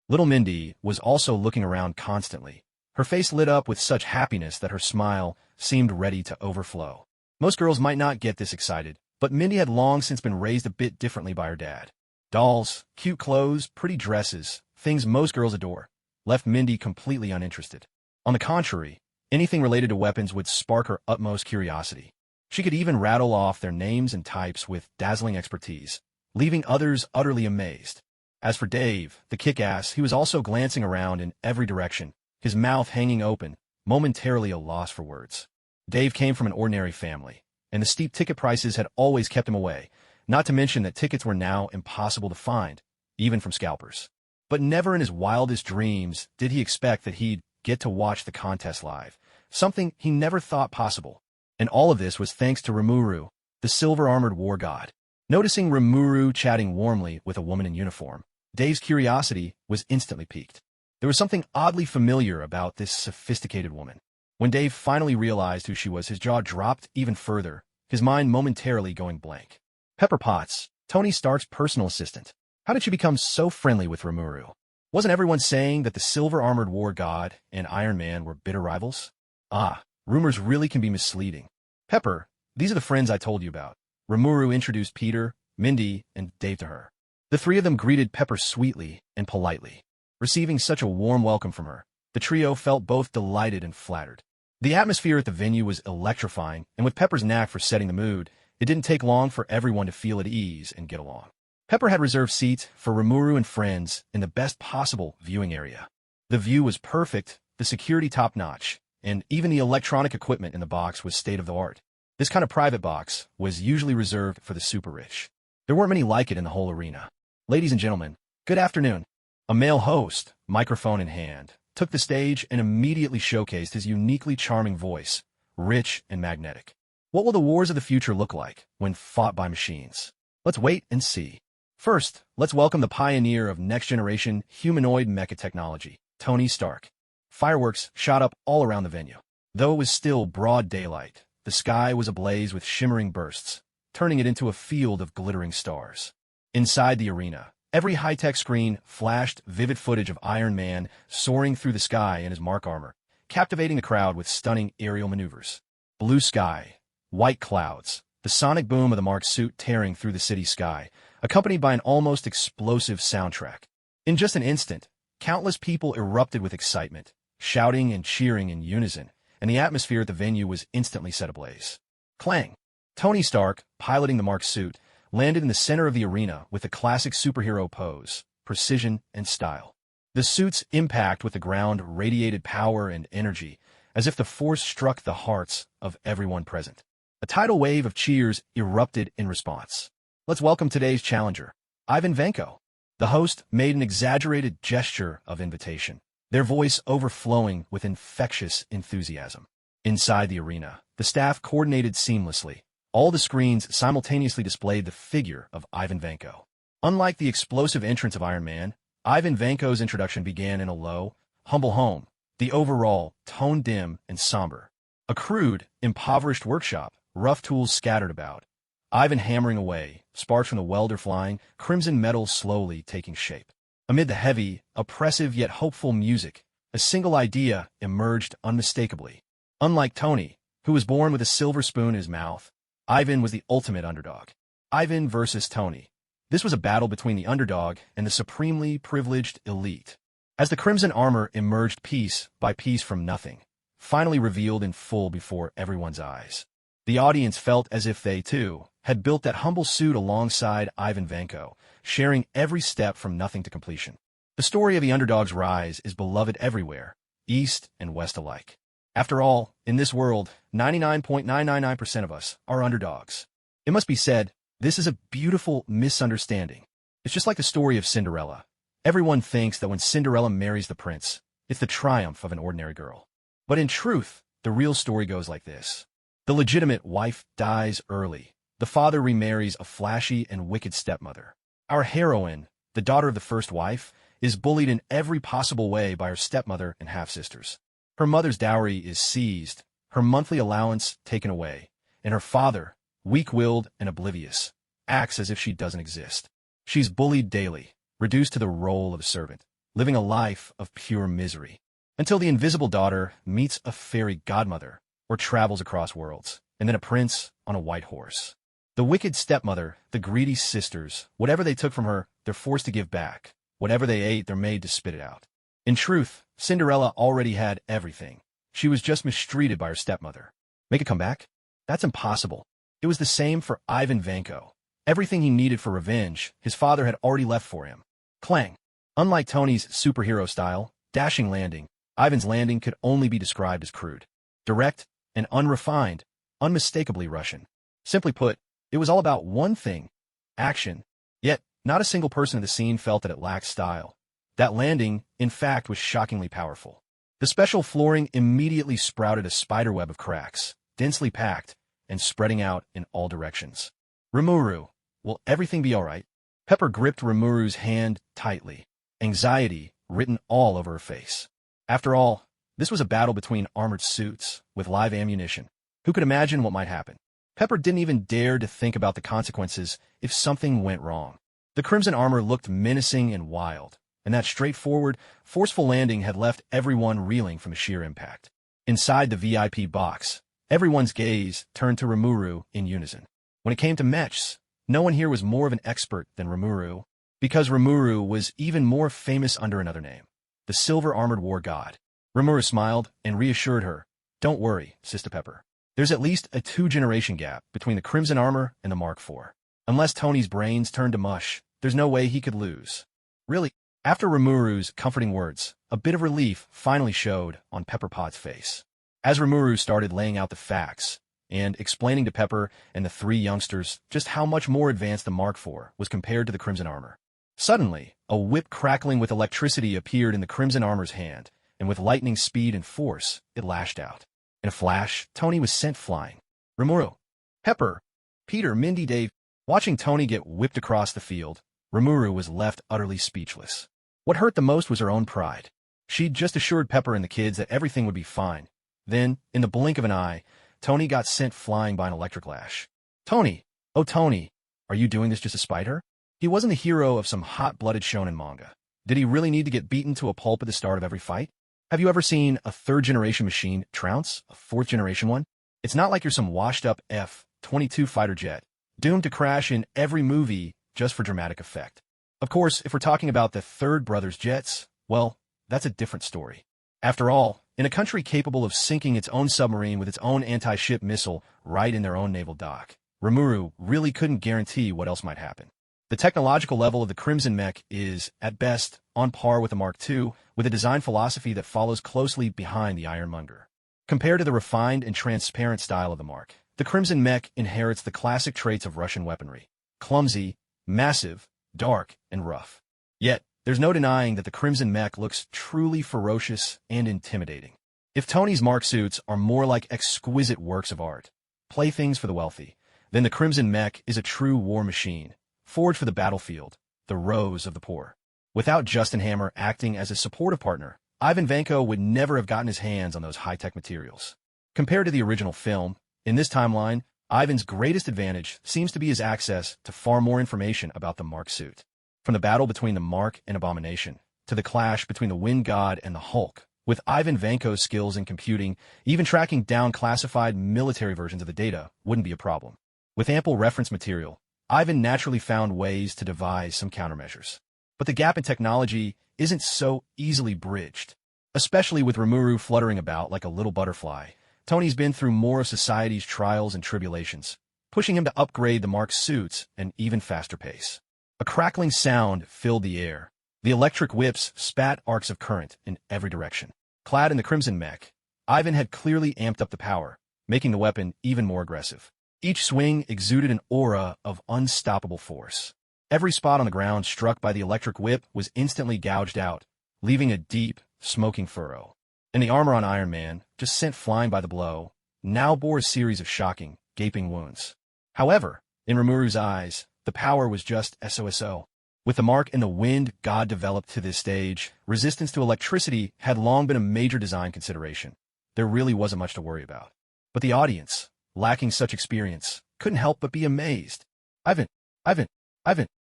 Little Mindy was also looking around constantly. Her face lit up with such happiness that her smile seemed ready to overflow. Most girls might not get this excited, but Mindy had long since been raised a bit differently by her dad. Dolls, cute clothes, pretty dresses, things most girls adore, left Mindy completely uninterested. On the contrary, anything related to weapons would spark her utmost curiosity. She could even rattle off their names and types with dazzling expertise, leaving others utterly amazed. As for Dave, the kick-ass, he was also glancing around in every direction, his mouth hanging open, momentarily a loss for words. Dave came from an ordinary family, and the steep ticket prices had always kept him away, not to mention that tickets were now impossible to find, even from scalpers. But never in his wildest dreams did he expect that he'd get to watch the contest live, something he never thought possible. And all of this was thanks to Remuru, the silver-armored war god. Noticing Remuru chatting warmly with a woman in uniform, Dave's curiosity was instantly piqued. There was something oddly familiar about this sophisticated woman. When Dave finally realized who she was, his jaw dropped even further, his mind momentarily going blank. Pepper Potts, Tony Stark's personal assistant. How did she become so friendly with Rimuru? Wasn't everyone saying that the silver-armored war god and Iron Man were bitter rivals? Ah, rumors really can be misleading. Pepper, these are the friends I told you about. Remuru introduced Peter, Mindy, and Dave to her. The three of them greeted Pepper sweetly and politely. Receiving such a warm welcome from her, the trio felt both delighted and flattered. The atmosphere at the venue was electrifying, and with Pepper's knack for setting the mood, it didn't take long for everyone to feel at ease and get along. Pepper had reserved seats for Rimuru and friends in the best possible viewing area. The view was perfect, the security top-notch, and even the electronic equipment in the box was state-of-the-art. This kind of private box was usually reserved for the super rich. There weren't many like it in the whole arena. Ladies and gentlemen, good afternoon. A male host, microphone in hand, took the stage and immediately showcased his uniquely charming voice, rich and magnetic. What will the wars of the future look like when fought by machines? Let's wait and see. First, let's welcome the pioneer of next-generation humanoid mecha technology, Tony Stark. Fireworks shot up all around the venue. Though it was still broad daylight, the sky was ablaze with shimmering bursts, turning it into a field of glittering stars. Inside the arena, every high-tech screen flashed vivid footage of Iron Man soaring through the sky in his Mark armor, captivating the crowd with stunning aerial maneuvers. Blue sky, white clouds, the sonic boom of the Mark suit tearing through the city sky, accompanied by an almost explosive soundtrack. In just an instant, countless people erupted with excitement, shouting and cheering in unison, and the atmosphere at the venue was instantly set ablaze. Clang! Tony Stark, piloting the Mark suit, landed in the center of the arena with a classic superhero pose, precision and style. The suit's impact with the ground radiated power and energy, as if the force struck the hearts of everyone present. A tidal wave of cheers erupted in response. Let's welcome today's challenger, Ivan Vanko. The host made an exaggerated gesture of invitation, their voice overflowing with infectious enthusiasm. Inside the arena, the staff coordinated seamlessly. All the screens simultaneously displayed the figure of Ivan Vanko. Unlike the explosive entrance of Iron Man, Ivan Vanko's introduction began in a low, humble home, the overall tone dim and somber. A crude, impoverished workshop, rough tools scattered about. Ivan hammering away, sparks from the welder flying, crimson metal slowly taking shape. Amid the heavy, oppressive yet hopeful music, a single idea emerged unmistakably. Unlike Tony, who was born with a silver spoon in his mouth, Ivan was the ultimate underdog. Ivan versus Tony. This was a battle between the underdog and the supremely privileged elite. As the crimson armor emerged piece by piece from nothing, finally revealed in full before everyone's eyes, the audience felt as if they, too, had built that humble suit alongside Ivan Vanko, sharing every step from nothing to completion. The story of the underdog's rise is beloved everywhere, east and west alike. After all, in this world, 99.999% of us are underdogs. It must be said, this is a beautiful misunderstanding. It's just like the story of Cinderella. Everyone thinks that when Cinderella marries the prince, it's the triumph of an ordinary girl. But in truth, the real story goes like this. The legitimate wife dies early. The father remarries a flashy and wicked stepmother. Our heroine, the daughter of the first wife, is bullied in every possible way by her stepmother and half-sisters. Her mother's dowry is seized, her monthly allowance taken away, and her father, weak-willed and oblivious, acts as if she doesn't exist. She's bullied daily, reduced to the role of a servant, living a life of pure misery, until the invisible daughter meets a fairy godmother or travels across worlds, and then a prince on a white horse. The wicked stepmother, the greedy sisters, whatever they took from her, they're forced to give back. Whatever they ate, they're made to spit it out. In truth, Cinderella already had everything. She was just mistreated by her stepmother. Make a comeback? That's impossible. It was the same for Ivan Vanko. Everything he needed for revenge, his father had already left for him. Clang. Unlike Tony's superhero style, dashing landing, Ivan's landing could only be described as crude. Direct and unrefined, unmistakably Russian. Simply put, it was all about one thing, action. Yet, not a single person in the scene felt that it lacked style. That landing, in fact, was shockingly powerful. The special flooring immediately sprouted a spiderweb of cracks, densely packed, and spreading out in all directions. Remuru, will everything be all right? Pepper gripped Rimuru's hand tightly, anxiety written all over her face. After all, this was a battle between armored suits with live ammunition. Who could imagine what might happen? Pepper didn't even dare to think about the consequences if something went wrong. The crimson armor looked menacing and wild, and that straightforward, forceful landing had left everyone reeling from the sheer impact. Inside the VIP box, everyone's gaze turned to Remuru in unison. When it came to mechs, no one here was more of an expert than Remuru, because Remuru was even more famous under another name, the silver-armored war god. Remuru smiled and reassured her, "Don't worry, Sister Pepper. There's at least a 2-generation gap between the crimson armor and the Mark IV. Unless Tony's brains turned to mush, there's no way he could lose." Really? After Rimuru's comforting words, a bit of relief finally showed on Pepper Pot's face. As Rimuru started laying out the facts and explaining to Pepper and the 3 youngsters just how much more advanced the Mark IV was compared to the crimson armor, suddenly, a whip crackling with electricity appeared in the crimson armor's hand, and with lightning speed and force, it lashed out. In a flash, Tony was sent flying. Rimuru, Pepper, Peter, Mindy, Dave. Watching Tony get whipped across the field, Rimuru was left utterly speechless. What hurt the most was her own pride. She'd just assured Pepper and the kids that everything would be fine. Then, in the blink of an eye, Tony got sent flying by an electric lash. Tony! Oh, Tony! Are you doing this just to spite her? He wasn't the hero of some hot-blooded shonen manga. Did he really need to get beaten to a pulp at the start of every fight? Have you ever seen a 3rd-generation machine trounce a 4th-generation one? It's not like you're some washed-up F-22 fighter jet, doomed to crash in every movie just for dramatic effect. Of course, if we're talking about the Third Brothers jets, well, that's a different story. After all, in a country capable of sinking its own submarine with its own anti-ship missile right in their own naval dock, Remuru really couldn't guarantee what else might happen. The technological level of the Crimson Mech is, at best, on par with the Mark II, with a design philosophy that follows closely behind the Ironmonger. Compared to the refined and transparent style of the Mark, the Crimson Mech inherits the classic traits of Russian weaponry: clumsy, massive, dark, and rough. Yet, there's no denying that the Crimson Mech looks truly ferocious and intimidating. If Tony's Mark suits are more like exquisite works of art, playthings for the wealthy, then the Crimson Mech is a true war machine, forged for the battlefield, the rows of the poor. Without Justin Hammer acting as a supportive partner, Ivan Vanko would never have gotten his hands on those high-tech materials. Compared to the original film, in this timeline, Ivan's greatest advantage seems to be his access to far more information about the Mark suit. From the battle between the Mark and Abomination, to the clash between the Wind God and the Hulk, with Ivan Vanko's skills in computing, even tracking down classified military versions of the data wouldn't be a problem. With ample reference material, Ivan naturally found ways to devise some countermeasures. But the gap in technology isn't so easily bridged. Especially with Rimuru fluttering about like a little butterfly, Tony's been through more of society's trials and tribulations, pushing him to upgrade the Mark's suits at an even faster pace. A crackling sound filled the air. The electric whips spat arcs of current in every direction. Clad in the Crimson Mech, Ivan had clearly amped up the power, making the weapon even more aggressive. Each swing exuded an aura of unstoppable force. Every spot on the ground struck by the electric whip was instantly gouged out, leaving a deep, smoking furrow. And the armor on Iron Man, just sent flying by the blow, now bore a series of shocking, gaping wounds. However, in Rimuru's eyes, the power was just SOSO. With the Mark and the Wind God developed to this stage, resistance to electricity had long been a major design consideration. There really wasn't much to worry about. But the audience, lacking such experience, couldn't help but be amazed. Ivan!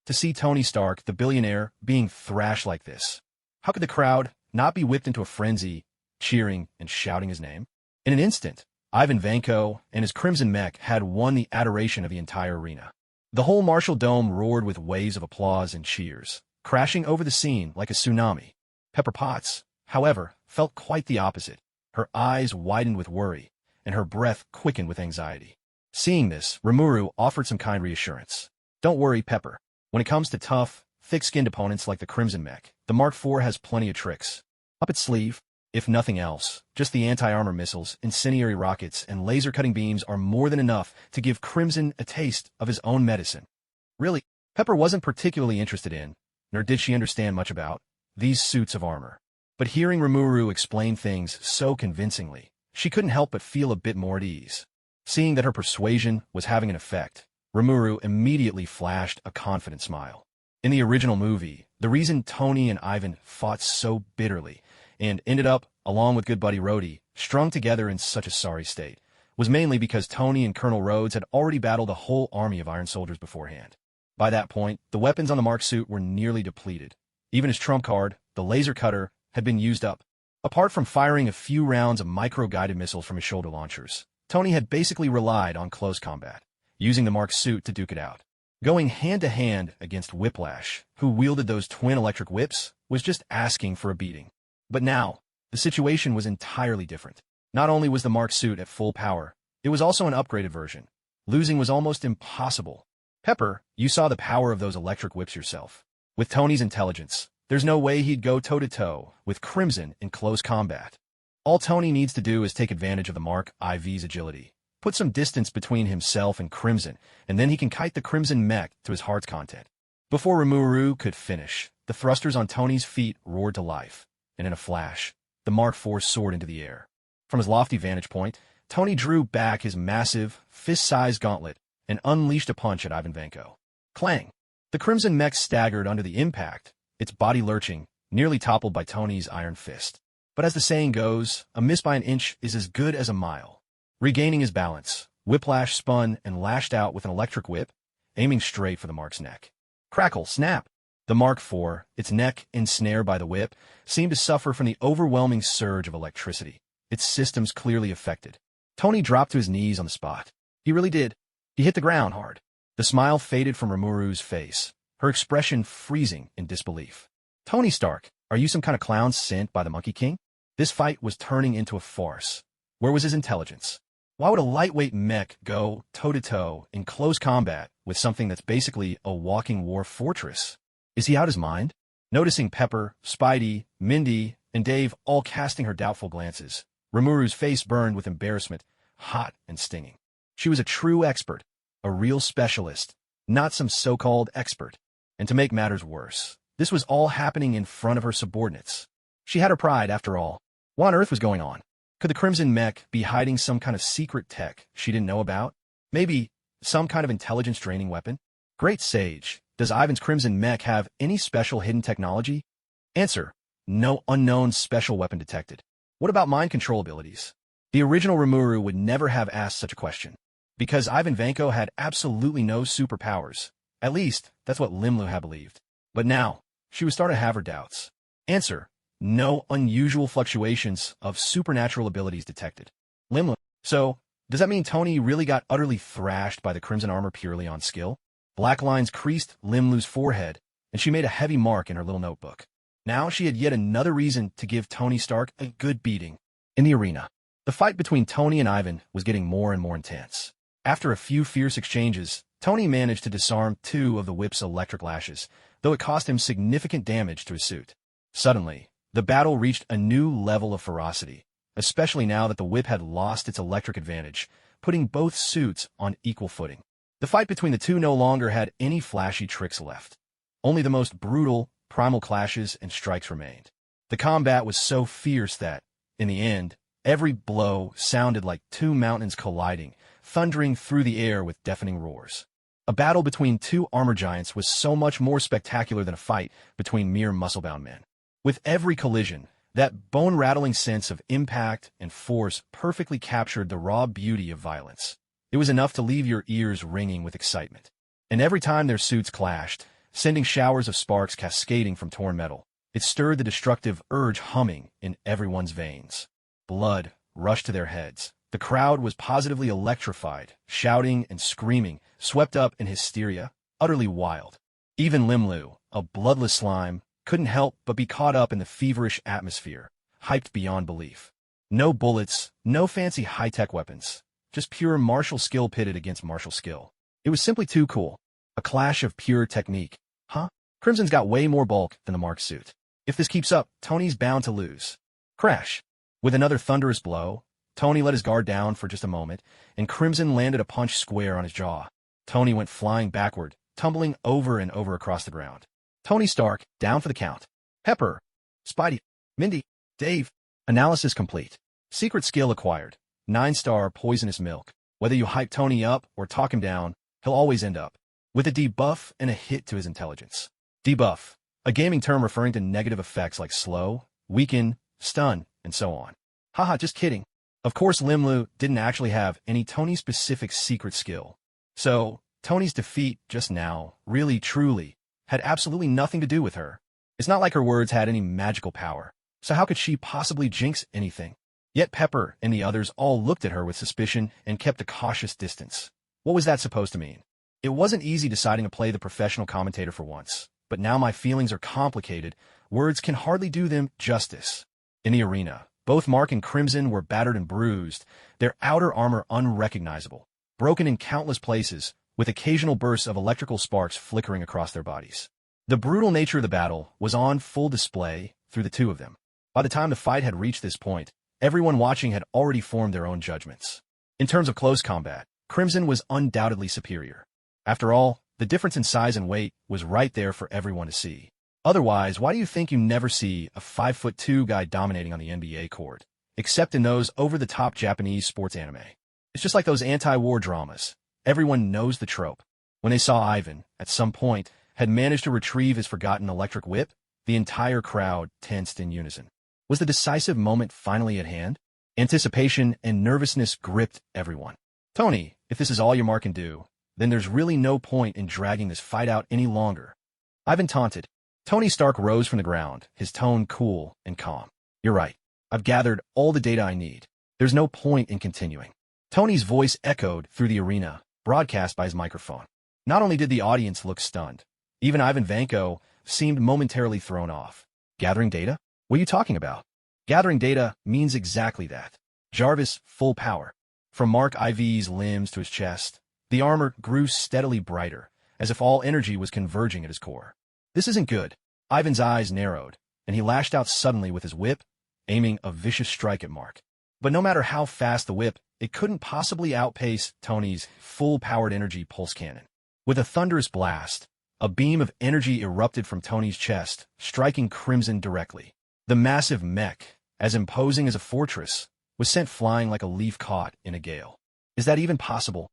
To see Tony Stark, the billionaire, being thrashed like this. How could the crowd not be whipped into a frenzy, cheering and shouting his name? In an instant, Ivan Vanko and his Crimson Mech had won the adoration of the entire arena. The whole Marshall Dome roared with waves of applause and cheers, crashing over the scene like a tsunami. Pepper Potts, however, felt quite the opposite. Her eyes widened with worry, and her breath quickened with anxiety. Seeing this, Remuru offered some kind reassurance. "Don't worry, Pepper. When it comes to tough, thick-skinned opponents like the Crimson Mech, the Mark IV has plenty of tricks up its sleeve. If nothing else, just the anti-armor missiles, incendiary rockets, and laser-cutting beams are more than enough to give Crimson a taste of his own medicine." Really, Pepper wasn't particularly interested in, nor did she understand much about, these suits of armor. But hearing Rimuru explain things so convincingly, she couldn't help but feel a bit more at ease. Seeing that her persuasion was having an effect, Rimuru immediately flashed a confident smile. In the original movie, the reason Tony and Ivan fought so bitterly and ended up, along with good buddy Rhodey, strung together in such a sorry state, was mainly because Tony and Colonel Rhodes had already battled a whole army of Iron Soldiers beforehand. By that point, the weapons on the Mark suit were nearly depleted. Even his trump card, the laser cutter, had been used up. Apart from firing a few rounds of micro-guided missiles from his shoulder launchers, Tony had basically relied on close combat, using the Mark suit to duke it out. Going hand-to-hand against Whiplash, who wielded those twin electric whips, was just asking for a beating. But now, the situation was entirely different. Not only was the Mark suit at full power, it was also an upgraded version. Losing was almost impossible. Pepper, you saw the power of those electric whips yourself. With Tony's intelligence, there's no way he'd go toe-to-toe with Crimson in close combat. All Tony needs to do is take advantage of the Mark IV's agility, put some distance between himself and Crimson, and then he can kite the Crimson mech to his heart's content. Before Rimuru could finish, the thrusters on Tony's feet roared to life, and in a flash, the Mark IV soared into the air. From his lofty vantage point, Tony drew back his massive, fist-sized gauntlet and unleashed a punch at Ivan Vanko. Clang! The Crimson mech staggered under the impact, its body lurching, nearly toppled by Tony's iron fist. But as the saying goes, a miss by an inch is as good as a mile. Regaining his balance, Whiplash spun and lashed out with an electric whip, aiming straight for the Mark's neck. Crackle, snap! The Mark IV, its neck ensnared by the whip, seemed to suffer from the overwhelming surge of electricity, its systems clearly affected. Tony dropped to his knees on the spot. He really did. He hit the ground hard. The smile faded from Rimuru's face, her expression freezing in disbelief. Tony Stark, are you some kind of clown sent by the Monkey King? This fight was turning into a farce. Where was his intelligence? Why would a lightweight mech go toe-to-toe in close combat with something that's basically a walking war fortress? Is he out his mind? Noticing Pepper, Spidey, Mindy, and Dave all casting her doubtful glances, Rimuru's face burned with embarrassment, hot and stinging. She was a true expert, a real specialist, not some so-called expert. And to make matters worse, this was all happening in front of her subordinates. She had her pride, after all. What on earth was going on? Could the Crimson mech be hiding some kind of secret tech she didn't know about? Maybe some kind of intelligence-draining weapon? Great sage, does Ivan's Crimson mech have any special hidden technology? Answer: no unknown special weapon detected. What about mind control abilities? The original Remuru would never have asked such a question, because Ivan Vanko had absolutely no superpowers. At least, that's what Limlu had believed. But now, she was starting to have her doubts. Answer: no unusual fluctuations of supernatural abilities detected. Limlu. So, does that mean Tony really got utterly thrashed by the Crimson armor purely on skill? Black lines creased Limlu's forehead, and she made a heavy mark in her little notebook. Now she had yet another reason to give Tony Stark a good beating. In the arena, the fight between Tony and Ivan was getting more and more intense. After a few fierce exchanges, Tony managed to disarm 2 of the whip's electric lashes, though it cost him significant damage to his suit. Suddenly, the battle reached a new level of ferocity, especially now that the whip had lost its electric advantage, putting both suits on equal footing. The fight between the two no longer had any flashy tricks left. Only the most brutal, primal clashes and strikes remained. The combat was so fierce that, in the end, every blow sounded like 2 mountains colliding, thundering through the air with deafening roars. A battle between 2 armor giants was so much more spectacular than a fight between mere muscle-bound men. With every collision, that bone-rattling sense of impact and force perfectly captured the raw beauty of violence. It was enough to leave your ears ringing with excitement. And every time their suits clashed, sending showers of sparks cascading from torn metal, it stirred the destructive urge humming in everyone's veins. Blood rushed to their heads. The crowd was positively electrified, shouting and screaming, swept up in hysteria, utterly wild. Even Limlu, a bloodless slime, couldn't help but be caught up in the feverish atmosphere, hyped beyond belief. No bullets, no fancy high-tech weapons, just pure martial skill pitted against martial skill. It was simply too cool. A clash of pure technique. Huh? Crimson's got way more bulk than the Mark suit. If this keeps up, Tony's bound to lose. Crash. With another thunderous blow, Tony let his guard down for just a moment, and Crimson landed a punch square on his jaw. Tony went flying backward, tumbling over and over across the ground. Tony Stark, down for the count. Pepper, Spidey, Mindy, Dave. Analysis complete. Secret skill acquired. 9-star poisonous milk. Whether you hype Tony up or talk him down, he'll always end up with a debuff and a hit to his intelligence. Debuff, a gaming term referring to negative effects like slow, weaken, stun, and so on. Haha, just kidding. Of course, Rimuru didn't actually have any Tony-specific secret skill. So, Tony's defeat just now, really, truly, had absolutely nothing to do with her. It's not like her words had any magical power. So how could she possibly jinx anything? Yet Pepper and the others all looked at her with suspicion and kept a cautious distance. What was that supposed to mean? It wasn't easy deciding to play the professional commentator for once, but now my feelings are complicated. Words can hardly do them justice. In the arena, both Mark and Crimson were battered and bruised, their outer armor unrecognizable, broken in countless places, with occasional bursts of electrical sparks flickering across their bodies. The brutal nature of the battle was on full display through the two of them. By the time the fight had reached this point, everyone watching had already formed their own judgments. In terms of close combat, Crimson was undoubtedly superior. After all, the difference in size and weight was right there for everyone to see. Otherwise, why do you think you never see a 5'2" guy dominating on the NBA court, except in those over-the-top Japanese sports anime? It's just like those anti-war dramas. Everyone knows the trope. When they saw Ivan, at some point, had managed to retrieve his forgotten electric whip, the entire crowd tensed in unison. Was the decisive moment finally at hand? Anticipation and nervousness gripped everyone. Tony, if this is all your Mark can do, then there's really no point in dragging this fight out any longer. Ivan taunted. Tony Stark rose from the ground, his tone cool and calm. You're right. I've gathered all the data I need. There's no point in continuing. Tony's voice echoed through the arena, broadcast by his microphone. Not only did the audience look stunned, even Ivan Vanko seemed momentarily thrown off. Gathering data? What are you talking about? Gathering data means exactly that. Jarvis, full power. From Mark IV's limbs to his chest, the armor grew steadily brighter, as if all energy was converging at his core. This isn't good. Ivan's eyes narrowed, and he lashed out suddenly with his whip, aiming a vicious strike at Mark. But no matter how fast the whip, it couldn't possibly outpace Tony's full-powered energy pulse cannon. With a thunderous blast, a beam of energy erupted from Tony's chest, striking Crimson directly. The massive mech, as imposing as a fortress, was sent flying like a leaf caught in a gale. Is that even possible?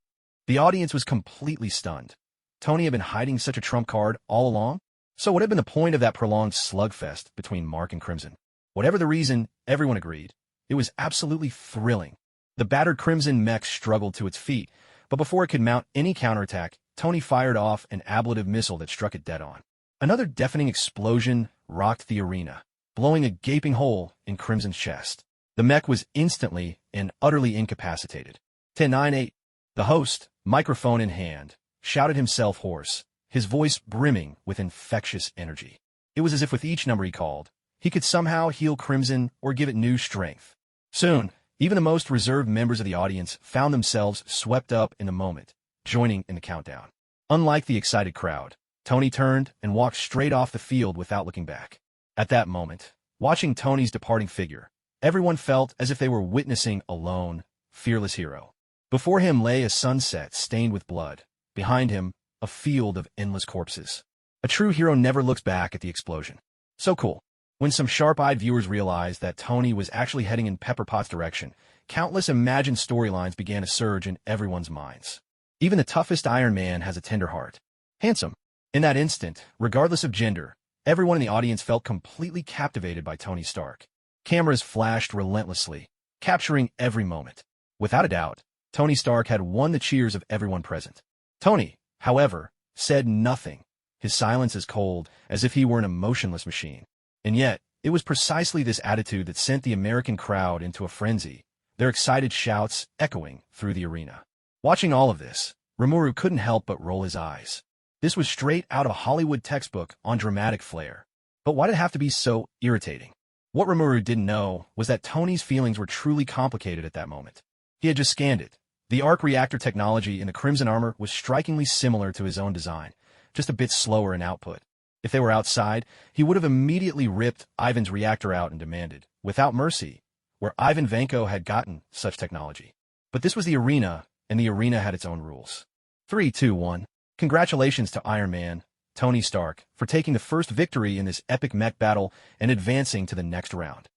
The audience was completely stunned. Tony had been hiding such a trump card all along? So what had been the point of that prolonged slugfest between Mark and Crimson? Whatever the reason, everyone agreed. It was absolutely thrilling. The battered Crimson mech struggled to its feet, but before it could mount any counterattack, Tony fired off an ablative missile that struck it dead on. Another deafening explosion rocked the arena, blowing a gaping hole in Crimson's chest. The mech was instantly and utterly incapacitated. 10-9-8. The host, microphone in hand, shouted himself hoarse, his voice brimming with infectious energy. It was as if with each number he called, he could somehow heal Crimson or give it new strength. Soon, even the most reserved members of the audience found themselves swept up in the moment, joining in the countdown. Unlike the excited crowd, Tony turned and walked straight off the field without looking back. At that moment, watching Tony's departing figure, everyone felt as if they were witnessing a lone, fearless hero. Before him lay a sunset stained with blood. Behind him, a field of endless corpses. A true hero never looks back at the explosion. So cool. When some sharp-eyed viewers realized that Tony was actually heading in Pepper Potts' direction, countless imagined storylines began to surge in everyone's minds. Even the toughest Iron Man has a tender heart. Handsome. In that instant, regardless of gender, everyone in the audience felt completely captivated by Tony Stark. Cameras flashed relentlessly, capturing every moment. Without a doubt, Tony Stark had won the cheers of everyone present. Tony, however, said nothing, his silence as cold as if he were an emotionless machine. And yet, it was precisely this attitude that sent the American crowd into a frenzy, their excited shouts echoing through the arena. Watching all of this, Remuru couldn't help but roll his eyes. This was straight out of a Hollywood textbook on dramatic flair. But why did it have to be so irritating? What Rimuru didn't know was that Tony's feelings were truly complicated at that moment. He had just scanned it. The arc reactor technology in the Crimson armor was strikingly similar to his own design, just a bit slower in output. If they were outside, he would have immediately ripped Ivan's reactor out and demanded, without mercy, where Ivan Vanko had gotten such technology. But this was the arena, and the arena had its own rules. 3, 2, 1. Congratulations to Iron Man, Tony Stark, for taking the first victory in this epic mech battle and advancing to the next round.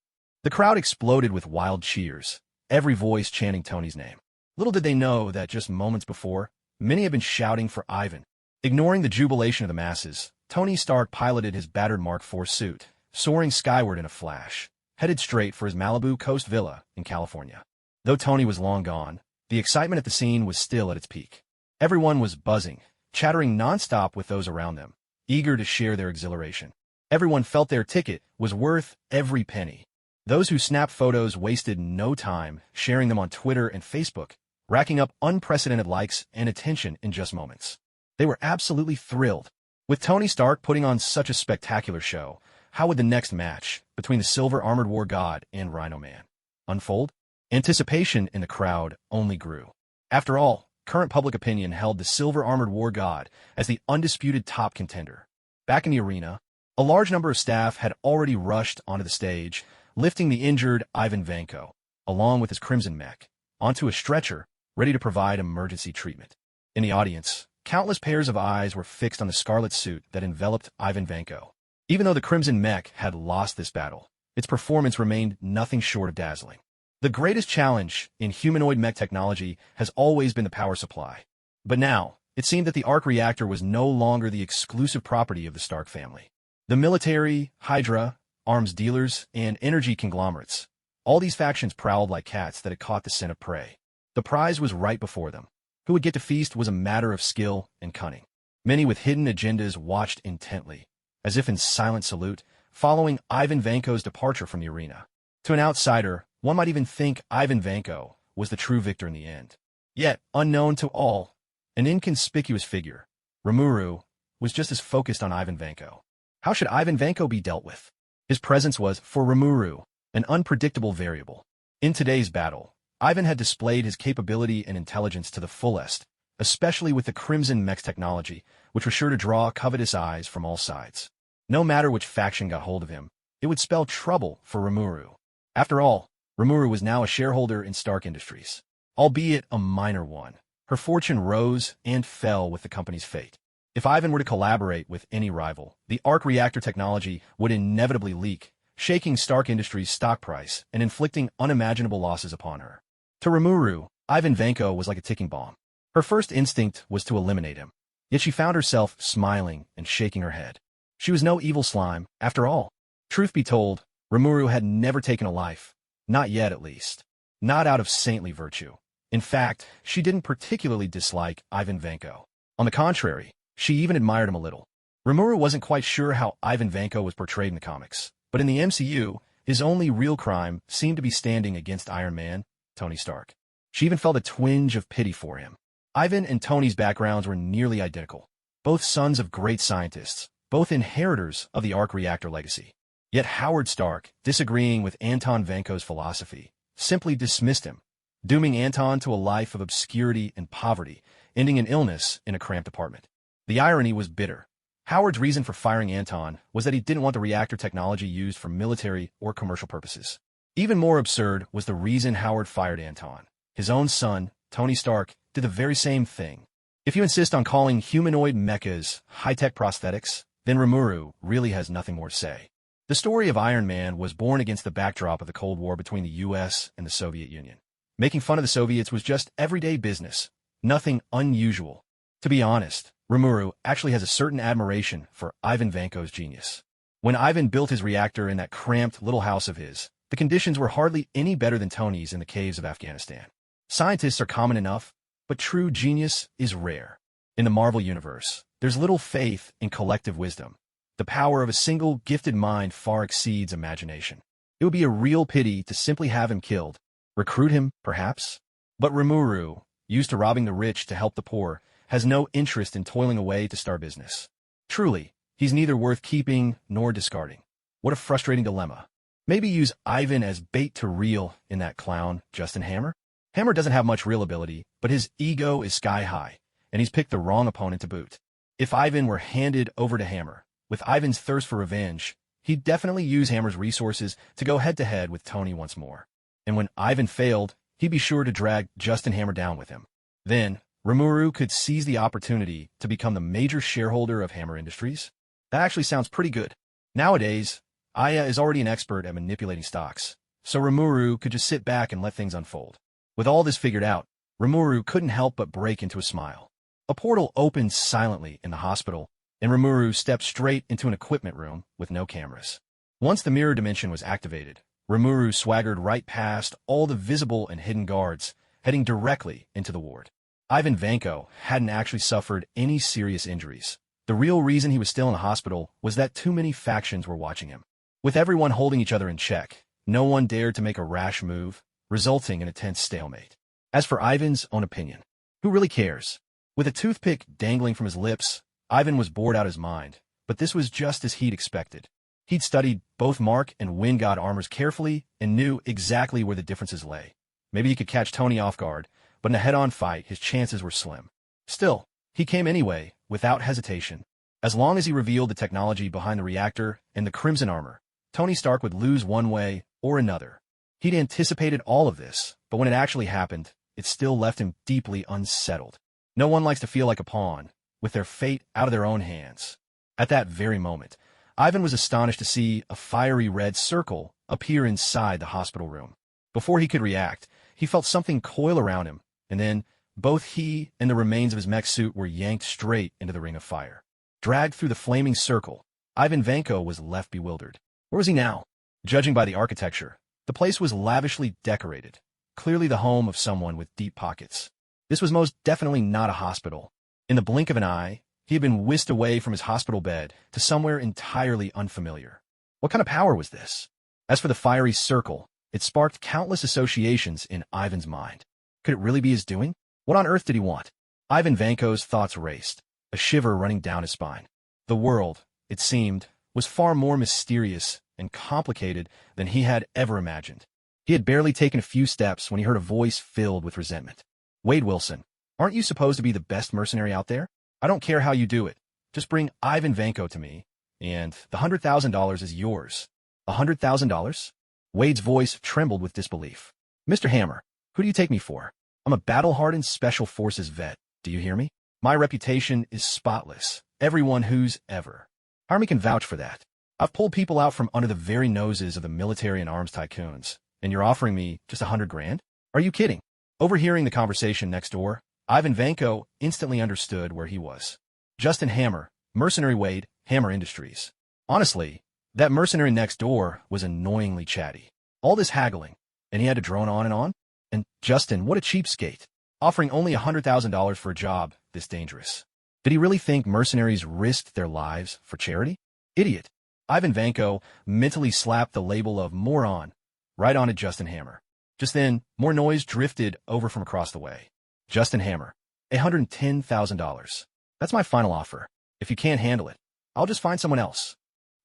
The crowd exploded with wild cheers, every voice chanting Tony's name. Little did they know that just moments before, many had been shouting for Ivan. Ignoring the jubilation of the masses, Tony Stark piloted his battered Mark IV suit, soaring skyward in a flash, headed straight for his Malibu coast villa in California. Though Tony was long gone, the excitement at the scene was still at its peak. Everyone was buzzing, chattering nonstop with those around them, eager to share their exhilaration. Everyone felt their ticket was worth every penny. Those who snapped photos wasted no time sharing them on Twitter and Facebook, racking up unprecedented likes and attention in just moments. They were absolutely thrilled. With Tony Stark putting on such a spectacular show, how would the next match between the Silver Armored War God and Rhino Man unfold? Anticipation in the crowd only grew. After all, current public opinion held the Silver Armored War God as the undisputed top contender. Back in the arena, a large number of staff had already rushed onto the stage, lifting the injured Ivan Vanko, along with his crimson mech, onto a stretcher, ready to provide emergency treatment. In the audience, countless pairs of eyes were fixed on the scarlet suit that enveloped Ivan Vanko. Even though the crimson mech had lost this battle, its performance remained nothing short of dazzling. The greatest challenge in humanoid mech technology has always been the power supply. But now, it seemed that the arc reactor was no longer the exclusive property of the Stark family. The military, Hydra, arms dealers, and energy conglomerates, all these factions prowled like cats that had caught the scent of prey. The prize was right before them. Who would get to feast was a matter of skill and cunning. Many with hidden agendas watched intently, as if in silent salute, following Ivan Vanko's departure from the arena. To an outsider, one might even think Ivan Vanko was the true victor in the end. Yet, unknown to all, an inconspicuous figure, Remuru, was just as focused on Ivan Vanko. How should Ivan Vanko be dealt with? His presence was, for Rimuru, an unpredictable variable. In today's battle, Ivan had displayed his capability and intelligence to the fullest, especially with the Crimson Mechs technology, which was sure to draw covetous eyes from all sides. No matter which faction got hold of him, it would spell trouble for Rimuru. After all, Rimuru was now a shareholder in Stark Industries. Albeit a minor one, her fortune rose and fell with the company's fate. If Ivan were to collaborate with any rival, the arc reactor technology would inevitably leak, shaking Stark Industries' stock price and inflicting unimaginable losses upon her. To Rimuru, Ivan Vanko was like a ticking bomb. Her first instinct was to eliminate him, yet she found herself smiling and shaking her head. She was no evil slime, after all. Truth be told, Rimuru had never taken a life, not yet at least. Not out of saintly virtue. In fact, she didn't particularly dislike Ivan Vanko. On the contrary, she even admired him a little. Rimuru wasn't quite sure how Ivan Vanko was portrayed in the comics, but in the MCU, his only real crime seemed to be standing against Iron Man, Tony Stark. She even felt a twinge of pity for him. Ivan and Tony's backgrounds were nearly identical, both sons of great scientists, both inheritors of the arc reactor legacy. Yet Howard Stark, disagreeing with Anton Vanko's philosophy, simply dismissed him, dooming Anton to a life of obscurity and poverty, ending in illness in a cramped apartment. The irony was bitter. Howard's reason for firing Anton was that he didn't want the reactor technology used for military or commercial purposes. Even more absurd was the reason Howard fired Anton. His own son, Tony Stark, did the very same thing. If you insist on calling humanoid mechas high-tech prosthetics, then Remuru really has nothing more to say. The story of Iron Man was born against the backdrop of the Cold War between the US and the Soviet Union. Making fun of the Soviets was just everyday business, nothing unusual. To be honest, Rimuru actually has a certain admiration for Ivan Vanko's genius. When Ivan built his reactor in that cramped little house of his, the conditions were hardly any better than Tony's in the caves of Afghanistan. Scientists are common enough, but true genius is rare. In the Marvel Universe, there's little faith in collective wisdom. The power of a single gifted mind far exceeds imagination. It would be a real pity to simply have him killed. Recruit him, perhaps? But Rimuru, used to robbing the rich to help the poor, has no interest in toiling away to start business. Truly, he's neither worth keeping nor discarding. What a frustrating dilemma. Maybe use Ivan as bait to reel in that clown, Justin Hammer? Hammer doesn't have much real ability, but his ego is sky high, and he's picked the wrong opponent to boot. If Ivan were handed over to Hammer, with Ivan's thirst for revenge, he'd definitely use Hammer's resources to go head-to-head with Tony once more. And when Ivan failed, he'd be sure to drag Justin Hammer down with him. Then, Remuru could seize the opportunity to become the major shareholder of Hammer Industries. That actually sounds pretty good. Nowadays, Aya is already an expert at manipulating stocks, so Remuru could just sit back and let things unfold. With all this figured out, Remuru couldn't help but break into a smile. A portal opened silently in the hospital, and Rimuru stepped straight into an equipment room with no cameras. Once the mirror dimension was activated, Rimuru swaggered right past all the visible and hidden guards, heading directly into the ward. Ivan Vanko hadn't actually suffered any serious injuries. The real reason he was still in the hospital was that too many factions were watching him. With everyone holding each other in check, no one dared to make a rash move, resulting in a tense stalemate. As for Ivan's own opinion, who really cares? With a toothpick dangling from his lips, Ivan was bored out of his mind, but this was just as he'd expected. He'd studied both Mark and Wind God armors carefully and knew exactly where the differences lay. Maybe he could catch Tony off guard, but in a head-on fight, his chances were slim. Still, he came anyway, without hesitation. As long as he revealed the technology behind the reactor and the crimson armor, Tony Stark would lose one way or another. He'd anticipated all of this, but when it actually happened, it still left him deeply unsettled. No one likes to feel like a pawn, with their fate out of their own hands. At that very moment, Ivan was astonished to see a fiery red circle appear inside the hospital room. Before he could react, he felt something coil around him, and then both he and the remains of his mech suit were yanked straight into the ring of fire. Dragged through the flaming circle, Ivan Vanko was left bewildered. Where was he now? Judging by the architecture, the place was lavishly decorated, clearly the home of someone with deep pockets. This was most definitely not a hospital. In the blink of an eye, he had been whisked away from his hospital bed to somewhere entirely unfamiliar. What kind of power was this? As for the fiery circle, it sparked countless associations in Ivan's mind. Could it really be his doing? What on earth did he want? Ivan Vanko's thoughts raced, a shiver running down his spine. The world, it seemed, was far more mysterious and complicated than he had ever imagined. He had barely taken a few steps when he heard a voice filled with resentment. Wade Wilson, aren't you supposed to be the best mercenary out there? I don't care how you do it. Just bring Ivan Vanko to me, and the $100,000 is yours. $100,000? Wade's voice trembled with disbelief. Mr. Hammer, who do you take me for? I'm a battle-hardened Special Forces vet. Do you hear me? My reputation is spotless. Everyone who's ever hired me can vouch for that. I've pulled people out from under the very noses of the military and arms tycoons, and you're offering me just $100,000? Are you kidding? Overhearing the conversation next door, Ivan Vanko instantly understood where he was. Justin Hammer, Mercenary Wade, Hammer Industries. Honestly, that mercenary next door was annoyingly chatty. All this haggling, and he had to drone on and on? And Justin, what a cheapskate. Offering only $100,000 for a job this dangerous. Did he really think mercenaries risked their lives for charity? Idiot. Ivan Vanko mentally slapped the label of moron right onto Justin Hammer. Just then, more noise drifted over from across the way. Justin Hammer, $110,000. That's my final offer. If you can't handle it, I'll just find someone else.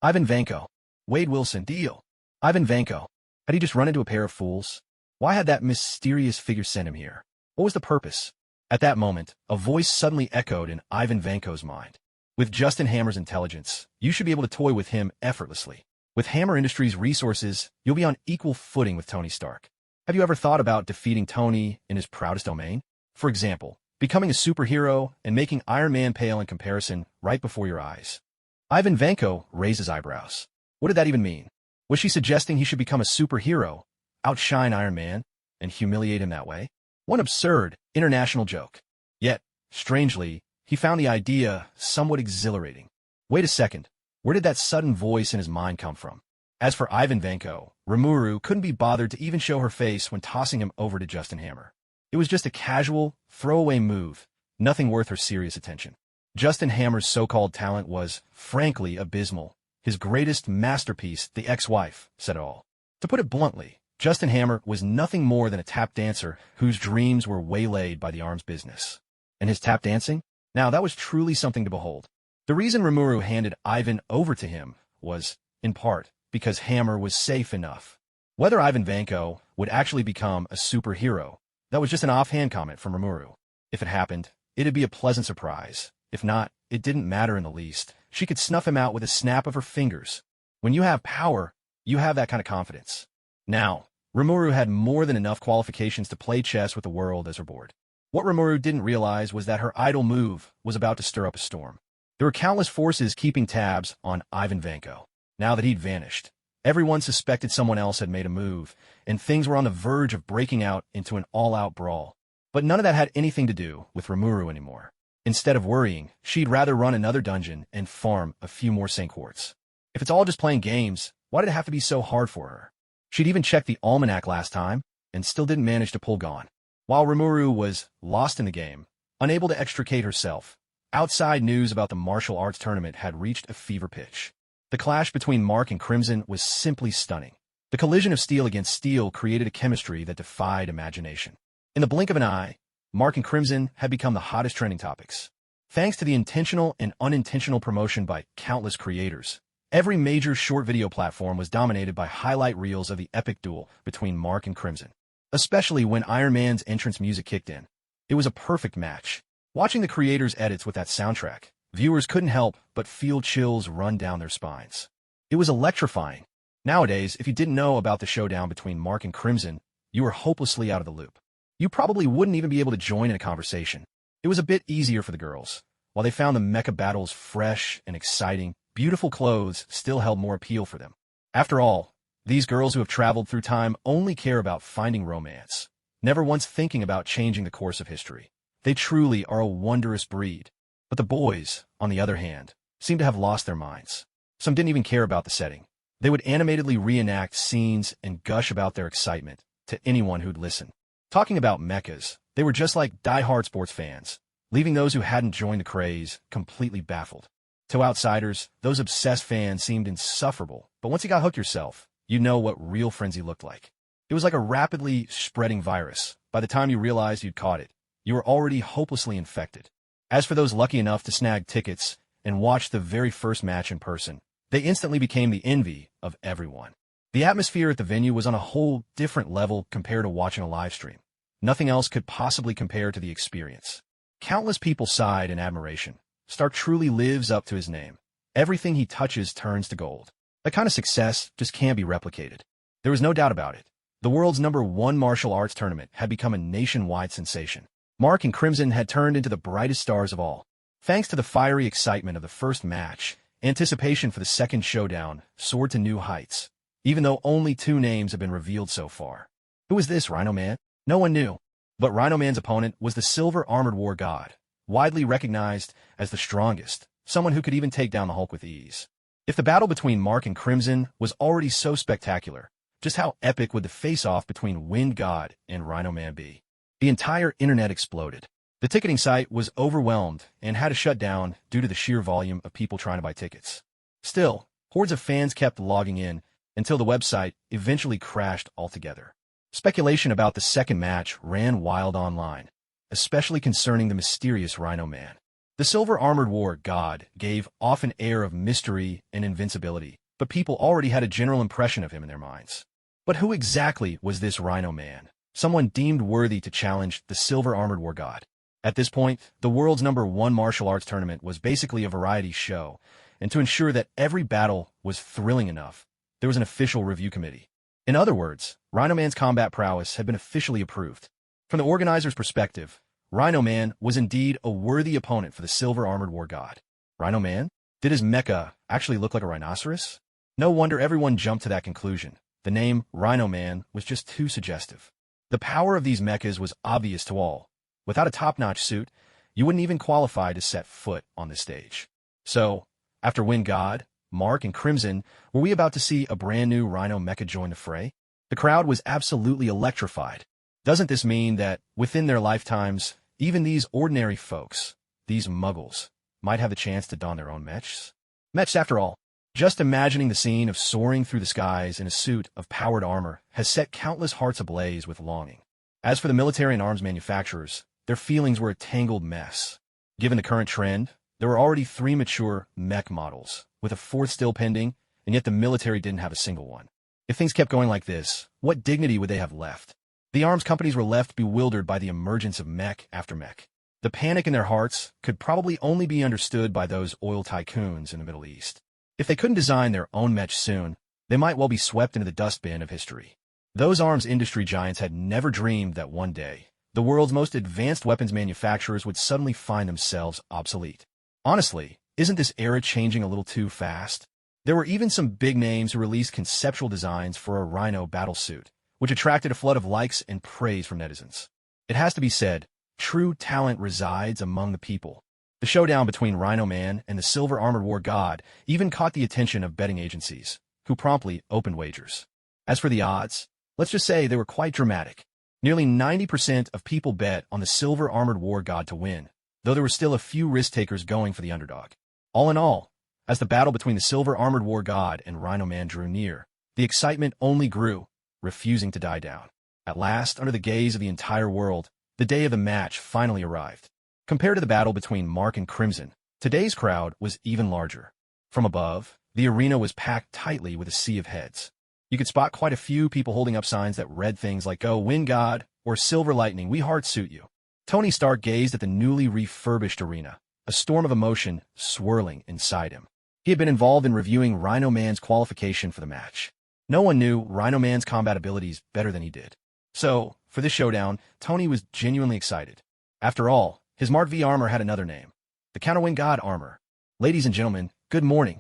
Ivan Vanko. Wade Wilson, deal. Ivan Vanko. Had he just run into a pair of fools? Why had that mysterious figure sent him here? What was the purpose? At that moment, a voice suddenly echoed in Ivan Vanko's mind. With Justin Hammer's intelligence, you should be able to toy with him effortlessly. With Hammer Industries' resources, you'll be on equal footing with Tony Stark. Have you ever thought about defeating Tony in his proudest domain? For example, becoming a superhero and making Iron Man pale in comparison right before your eyes. Ivan Vanko raised his eyebrows. What did that even mean? Was she suggesting he should become a superhero, outshine Iron Man, and humiliate him that way? One absurd, international joke. Yet, strangely, he found the idea somewhat exhilarating. Wait a second, where did that sudden voice in his mind come from? As for Ivan Vanko, Remuru couldn't be bothered to even show her face when tossing him over to Justin Hammer. It was just a casual, throwaway move, nothing worth her serious attention. Justin Hammer's so-called talent was, frankly, abysmal. His greatest masterpiece, the ex-wife, said it all. To put it bluntly, Justin Hammer was nothing more than a tap dancer whose dreams were waylaid by the arms business. And his tap dancing? Now, that was truly something to behold. The reason Rimuru handed Ivan over to him was, in part, because Hammer was safe enough. Whether Ivan Vanko would actually become a superhero, that was just an offhand comment from Rimuru. If it happened, it'd be a pleasant surprise. If not, it didn't matter in the least. She could snuff him out with a snap of her fingers. When you have power, you have that kind of confidence. Now, Rimuru had more than enough qualifications to play chess with the world as her board. What Rimuru didn't realize was that her idle move was about to stir up a storm. There were countless forces keeping tabs on Ivan Vanko. Now that he'd vanished, everyone suspected someone else had made a move, and things were on the verge of breaking out into an all-out brawl. But none of that had anything to do with Rimuru anymore. Instead of worrying, she'd rather run another dungeon and farm a few more Saint Quartz. If it's all just playing games, why did it have to be so hard for her? She'd even checked the almanac last time, and still didn't manage to pull gone. While Rimuru was lost in the game, unable to extricate herself, outside news about the martial arts tournament had reached a fever pitch. The clash between Mark and Crimson was simply stunning. The collision of steel against steel created a chemistry that defied imagination. In the blink of an eye, Mark and Crimson had become the hottest trending topics. Thanks to the intentional and unintentional promotion by countless creators, every major short video platform was dominated by highlight reels of the epic duel between Mark and Crimson. Especially when Iron Man's entrance music kicked in. It was a perfect match. Watching the creators' edits with that soundtrack, viewers couldn't help but feel chills run down their spines. It was electrifying. Nowadays, if you didn't know about the showdown between Mark and Crimson, you were hopelessly out of the loop. You probably wouldn't even be able to join in a conversation. It was a bit easier for the girls. While they found the mecha battles fresh and exciting, beautiful clothes still held more appeal for them. After all, these girls who have traveled through time only care about finding romance, never once thinking about changing the course of history. They truly are a wondrous breed. But the boys, on the other hand, seem to have lost their minds. Some didn't even care about the setting. They would animatedly reenact scenes and gush about their excitement to anyone who'd listen. Talking about mechas, they were just like die-hard sports fans, leaving those who hadn't joined the craze completely baffled. To outsiders, those obsessed fans seemed insufferable, but once you got hooked yourself, you know what real frenzy looked like. It was like a rapidly spreading virus. By the time you realized you'd caught it, you were already hopelessly infected. As for those lucky enough to snag tickets and watch the very first match in person, they instantly became the envy of everyone. The atmosphere at the venue was on a whole different level compared to watching a live stream. Nothing else could possibly compare to the experience. Countless people sighed in admiration. Stark truly lives up to his name. Everything he touches turns to gold. That kind of success just can't be replicated. There was no doubt about it. The world's #1 martial arts tournament had become a nationwide sensation. Mark and Crimson had turned into the brightest stars of all. Thanks to the fiery excitement of the first match, anticipation for the second showdown soared to new heights, even though only 2 names had been revealed so far. Who was this Rhino Man? No one knew. But Rhino Man's opponent was the Silver Armored War God, widely recognized as the strongest, someone who could even take down the Hulk with ease. If the battle between Mark and Crimson was already so spectacular, just how epic would the face-off between Wind God and Rhino Man be? The entire internet exploded. The ticketing site was overwhelmed and had to shut down due to the sheer volume of people trying to buy tickets. Still, hordes of fans kept logging in until the website eventually crashed altogether. Speculation about the second match ran wild online, especially concerning the mysterious Rhino Man. The Silver Armored War God gave off an air of mystery and invincibility, but people already had a general impression of him in their minds. But who exactly was this Rhino Man? Someone deemed worthy to challenge the Silver Armored War God. At this point, the world's #1 martial arts tournament was basically a variety show, and to ensure that every battle was thrilling enough, there was an official review committee. In other words, Rhino Man's combat prowess had been officially approved. From the organizer's perspective, Rhino Man was indeed a worthy opponent for the Silver Armored War God. Rhino Man? Did his mecha actually look like a rhinoceros? No wonder everyone jumped to that conclusion. The name Rhino Man was just too suggestive. The power of these mechas was obvious to all. Without a top-notch suit, you wouldn't even qualify to set foot on the stage. So, after Wind God, Mark, and Crimson, were we about to see a brand new Rhino mecha join the fray? The crowd was absolutely electrified. Doesn't this mean that, within their lifetimes, even these ordinary folks, these muggles, might have the chance to don their own mechs? Mechs, after all. Just imagining the scene of soaring through the skies in a suit of powered armor has set countless hearts ablaze with longing. As for the military and arms manufacturers, their feelings were a tangled mess. Given the current trend, there were already 3 mature mech models, with a 4th still pending, and yet the military didn't have a single one. If things kept going like this, what dignity would they have left? The arms companies were left bewildered by the emergence of mech after mech. The panic in their hearts could probably only be understood by those oil tycoons in the Middle East. If they couldn't design their own mech soon, they might well be swept into the dustbin of history. Those arms industry giants had never dreamed that one day, the world's most advanced weapons manufacturers would suddenly find themselves obsolete. Honestly, isn't this era changing a little too fast? There were even some big names who released conceptual designs for a Rhino battlesuit, which attracted a flood of likes and praise from netizens. It has to be said, true talent resides among the people. The showdown between Rhino Man and the Silver Armored War God even caught the attention of betting agencies, who promptly opened wagers. As for the odds, let's just say they were quite dramatic. Nearly 90% of people bet on the Silver Armored War God to win, though there were still a few risk-takers going for the underdog. All in all, as the battle between the Silver Armored War God and Rhino Man drew near, the excitement only grew, refusing to die down. At last, under the gaze of the entire world, the day of the match finally arrived. Compared to the battle between Mark and Crimson, today's crowd was even larger. From above, the arena was packed tightly with a sea of heads. You could spot quite a few people holding up signs that read things like, "Go, Wind God," or "Silver Lightning, we heart suit you." Tony Stark gazed at the newly refurbished arena, a storm of emotion swirling inside him. He had been involved in reviewing Rhino Man's qualification for the match. No one knew Rhino Man's combat abilities better than he did. So, for this showdown, Tony was genuinely excited. After all, his Mark V armor had another name, the Counterwind God armor. Ladies and gentlemen, good morning.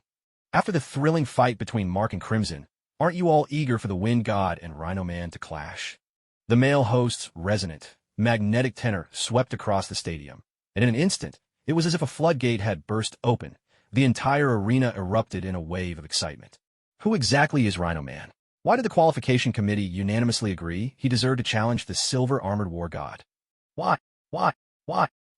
After the thrilling fight between Mark and Crimson, aren't you all eager for the Wind God and Rhino Man to clash? The male host's resonant, magnetic tenor swept across the stadium, and in an instant, it was as if a floodgate had burst open. The entire arena erupted in a wave of excitement. Who exactly is Rhino Man? Why did the qualification committee unanimously agree he deserved to challenge the Silver Armored War God? Why?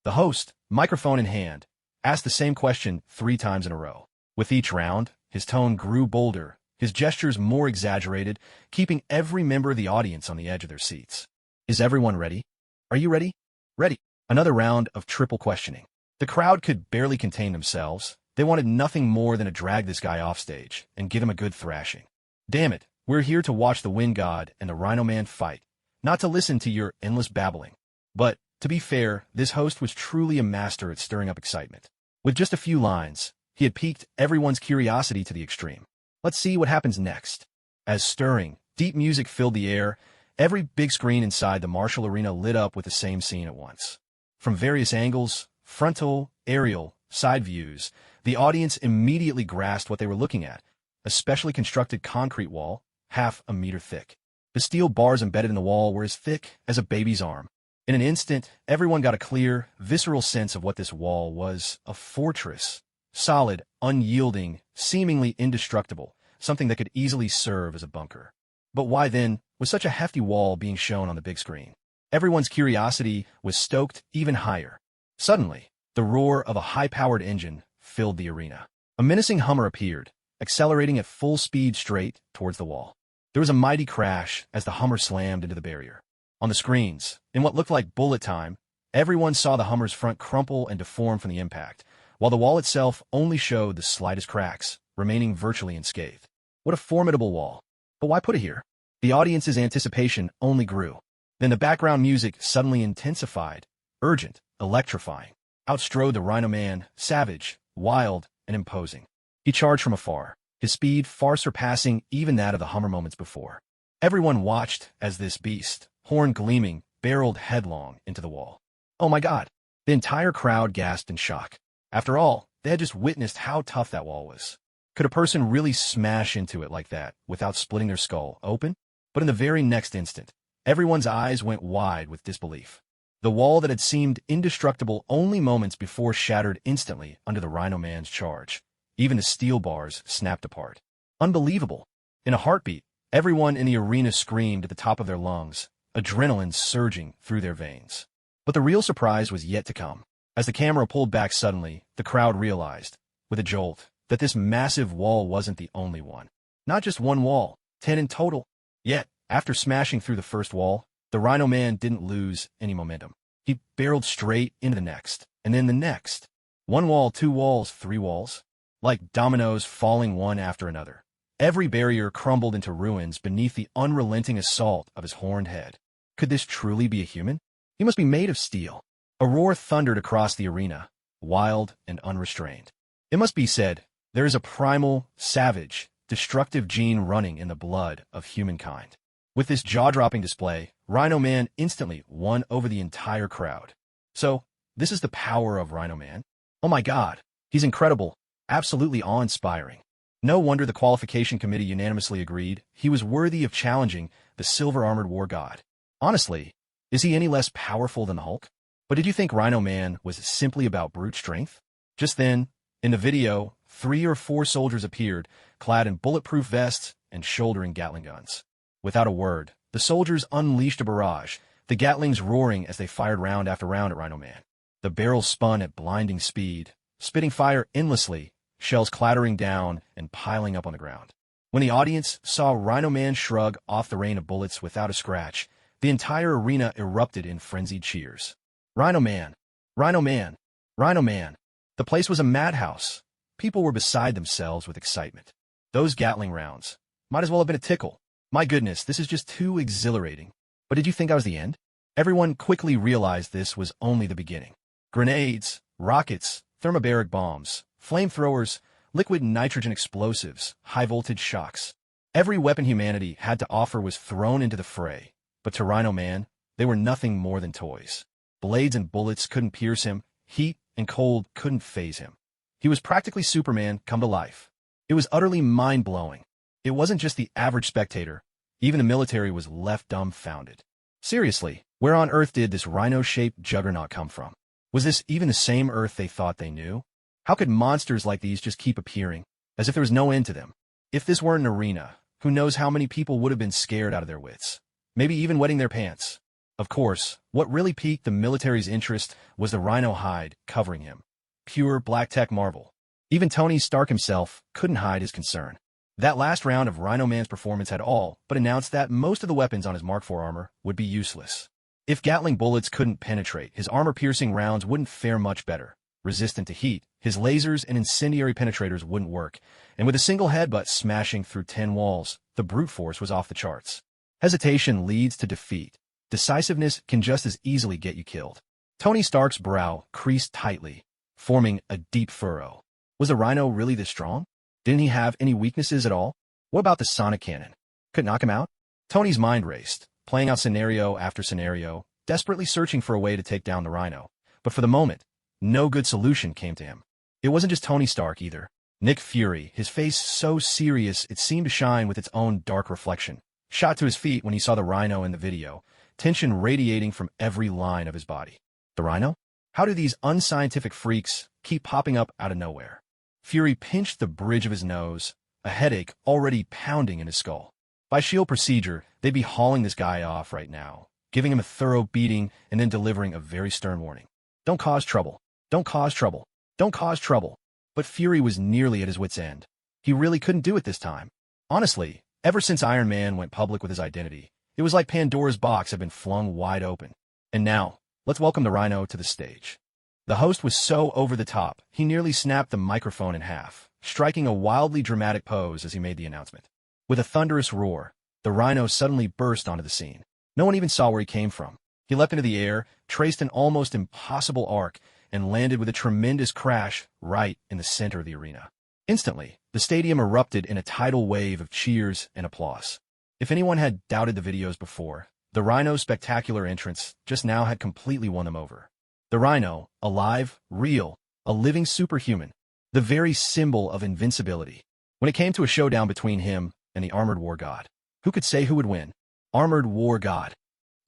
The host, microphone in hand, asked the same question 3 times in a row. With each round, his tone grew bolder, his gestures more exaggerated, keeping every member of the audience on the edge of their seats. Is everyone ready? Are you ready? Ready. Another round of triple questioning. The crowd could barely contain themselves. They wanted nothing more than to drag this guy off stage and give him a good thrashing. Damn it, we're here to watch the Wind God and the Rhino Man fight, not to listen to your endless babbling. But, to be fair, this host was truly a master at stirring up excitement. With just a few lines, he had piqued everyone's curiosity to the extreme. Let's see what happens next. As stirring, deep music filled the air, every big screen inside the Marshall Arena lit up with the same scene at once. From various angles, frontal, aerial, side views, the audience immediately grasped what they were looking at, a specially constructed concrete wall, half a meter thick. The steel bars embedded in the wall were as thick as a baby's arm. In an instant, everyone got a clear, visceral sense of what this wall was: a fortress. Solid, unyielding, seemingly indestructible, something that could easily serve as a bunker. But why then was such a hefty wall being shown on the big screen? Everyone's curiosity was stoked even higher. Suddenly, the roar of a high-powered engine filled the arena. A menacing Hummer appeared, accelerating at full speed straight towards the wall. There was a mighty crash as the Hummer slammed into the barrier. On the screens, in what looked like bullet time, everyone saw the Hummer's front crumple and deform from the impact, while the wall itself only showed the slightest cracks, remaining virtually unscathed. What a formidable wall. But why put it here? The audience's anticipation only grew. Then the background music suddenly intensified, urgent, electrifying. Out strode the Rhino Man, savage, wild, and imposing. He charged from afar, his speed far surpassing even that of the Hummer moments before. Everyone watched as this beast, horn gleaming, barreled headlong into the wall. Oh my God! The entire crowd gasped in shock. After all, they had just witnessed how tough that wall was. Could a person really smash into it like that without splitting their skull open? But in the very next instant, everyone's eyes went wide with disbelief. The wall that had seemed indestructible only moments before shattered instantly under the Rhino Man's charge. Even the steel bars snapped apart. Unbelievable! In a heartbeat, everyone in the arena screamed at the top of their lungs, adrenaline surging through their veins. But the real surprise was yet to come. As the camera pulled back suddenly, the crowd realized, with a jolt, that this massive wall wasn't the only one. Not just one wall, 10 in total. Yet, after smashing through the first wall, the Rhino Man didn't lose any momentum. He barreled straight into the next, and then the next. 1 wall, 2 walls, 3 walls. Like dominoes falling one after another. Every barrier crumbled into ruins beneath the unrelenting assault of his horned head. Could this truly be a human? He must be made of steel. A roar thundered across the arena, wild and unrestrained. It must be said, there is a primal, savage, destructive gene running in the blood of humankind. With this jaw-dropping display, Rhino Man instantly won over the entire crowd. So, this is the power of Rhino Man. Oh my God, he's incredible, absolutely awe-inspiring. No wonder the qualification committee unanimously agreed he was worthy of challenging the Silver Armored War God. Honestly, is he any less powerful than the Hulk? But did you think Rhino Man was simply about brute strength? Just then, in the video, 3 or 4 soldiers appeared, clad in bulletproof vests and shouldering Gatling guns. Without a word, the soldiers unleashed a barrage, the Gatlings roaring as they fired round after round at Rhino Man. The barrels spun at blinding speed, spitting fire endlessly, shells clattering down and piling up on the ground. When the audience saw Rhino Man shrug off the rain of bullets without a scratch, the entire arena erupted in frenzied cheers. Rhino Man! Rhino Man! Rhino Man! The place was a madhouse. People were beside themselves with excitement. Those Gatling rounds might as well have been a tickle. My goodness, this is just too exhilarating. But did you think I was the end? Everyone quickly realized this was only the beginning. Grenades, rockets, thermobaric bombs, flamethrowers, liquid nitrogen explosives, high-voltage shocks. Every weapon humanity had to offer was thrown into the fray. But to Rhino Man, they were nothing more than toys. Blades and bullets couldn't pierce him. Heat and cold couldn't faze him. He was practically Superman come to life. It was utterly mind-blowing. It wasn't just the average spectator. Even the military was left dumbfounded. Seriously, where on earth did this rhino-shaped juggernaut come from? Was this even the same Earth they thought they knew? How could monsters like these just keep appearing, as if there was no end to them? If this weren't an arena, who knows how many people would have been scared out of their wits, maybe even wetting their pants. Of course, what really piqued the military's interest was the rhino hide covering him. Pure black tech marvel. Even Tony Stark himself couldn't hide his concern. That last round of Rhino Man's performance had all but announced that most of the weapons on his Mark IV armor would be useless. If Gatling bullets couldn't penetrate, his armor-piercing rounds wouldn't fare much better. Resistant to heat, his lasers and incendiary penetrators wouldn't work, and with a single headbutt smashing through 10 walls, the brute force was off the charts. Hesitation leads to defeat. Decisiveness can just as easily get you killed. Tony Stark's brow creased tightly, forming a deep furrow. Was the Rhino really this strong? Didn't he have any weaknesses at all? What about the sonic cannon? Could knock him out? Tony's mind raced, playing out scenario after scenario, desperately searching for a way to take down the Rhino. But for the moment, no good solution came to him. It wasn't just Tony Stark either. Nick Fury, his face so serious it seemed to shine with its own dark reflection, shot to his feet when he saw the Rhino in the video, tension radiating from every line of his body. The Rhino? How do these unscientific freaks keep popping up out of nowhere? Fury pinched the bridge of his nose, a headache already pounding in his skull. By Shield procedure, they'd be hauling this guy off right now, giving him a thorough beating and then delivering a very stern warning. Don't cause trouble. Don't cause trouble. Don't cause trouble. But Fury was nearly at his wit's end. He really couldn't do it this time. Honestly, ever since Iron Man went public with his identity, it was like Pandora's box had been flung wide open. And now, let's welcome the Rhino to the stage. The host was so over the top, he nearly snapped the microphone in half, striking a wildly dramatic pose as he made the announcement. With a thunderous roar, the Rhino suddenly burst onto the scene. No one even saw where he came from. He leapt into the air, traced an almost impossible arc, and landed with a tremendous crash right in the center of the arena. Instantly, the stadium erupted in a tidal wave of cheers and applause. If anyone had doubted the videos before, the Rhino's spectacular entrance just now had completely won them over. The Rhino, alive, real, a living superhuman, the very symbol of invincibility. When it came to a showdown between him and the Armored War God, who could say who would win? Armored War God.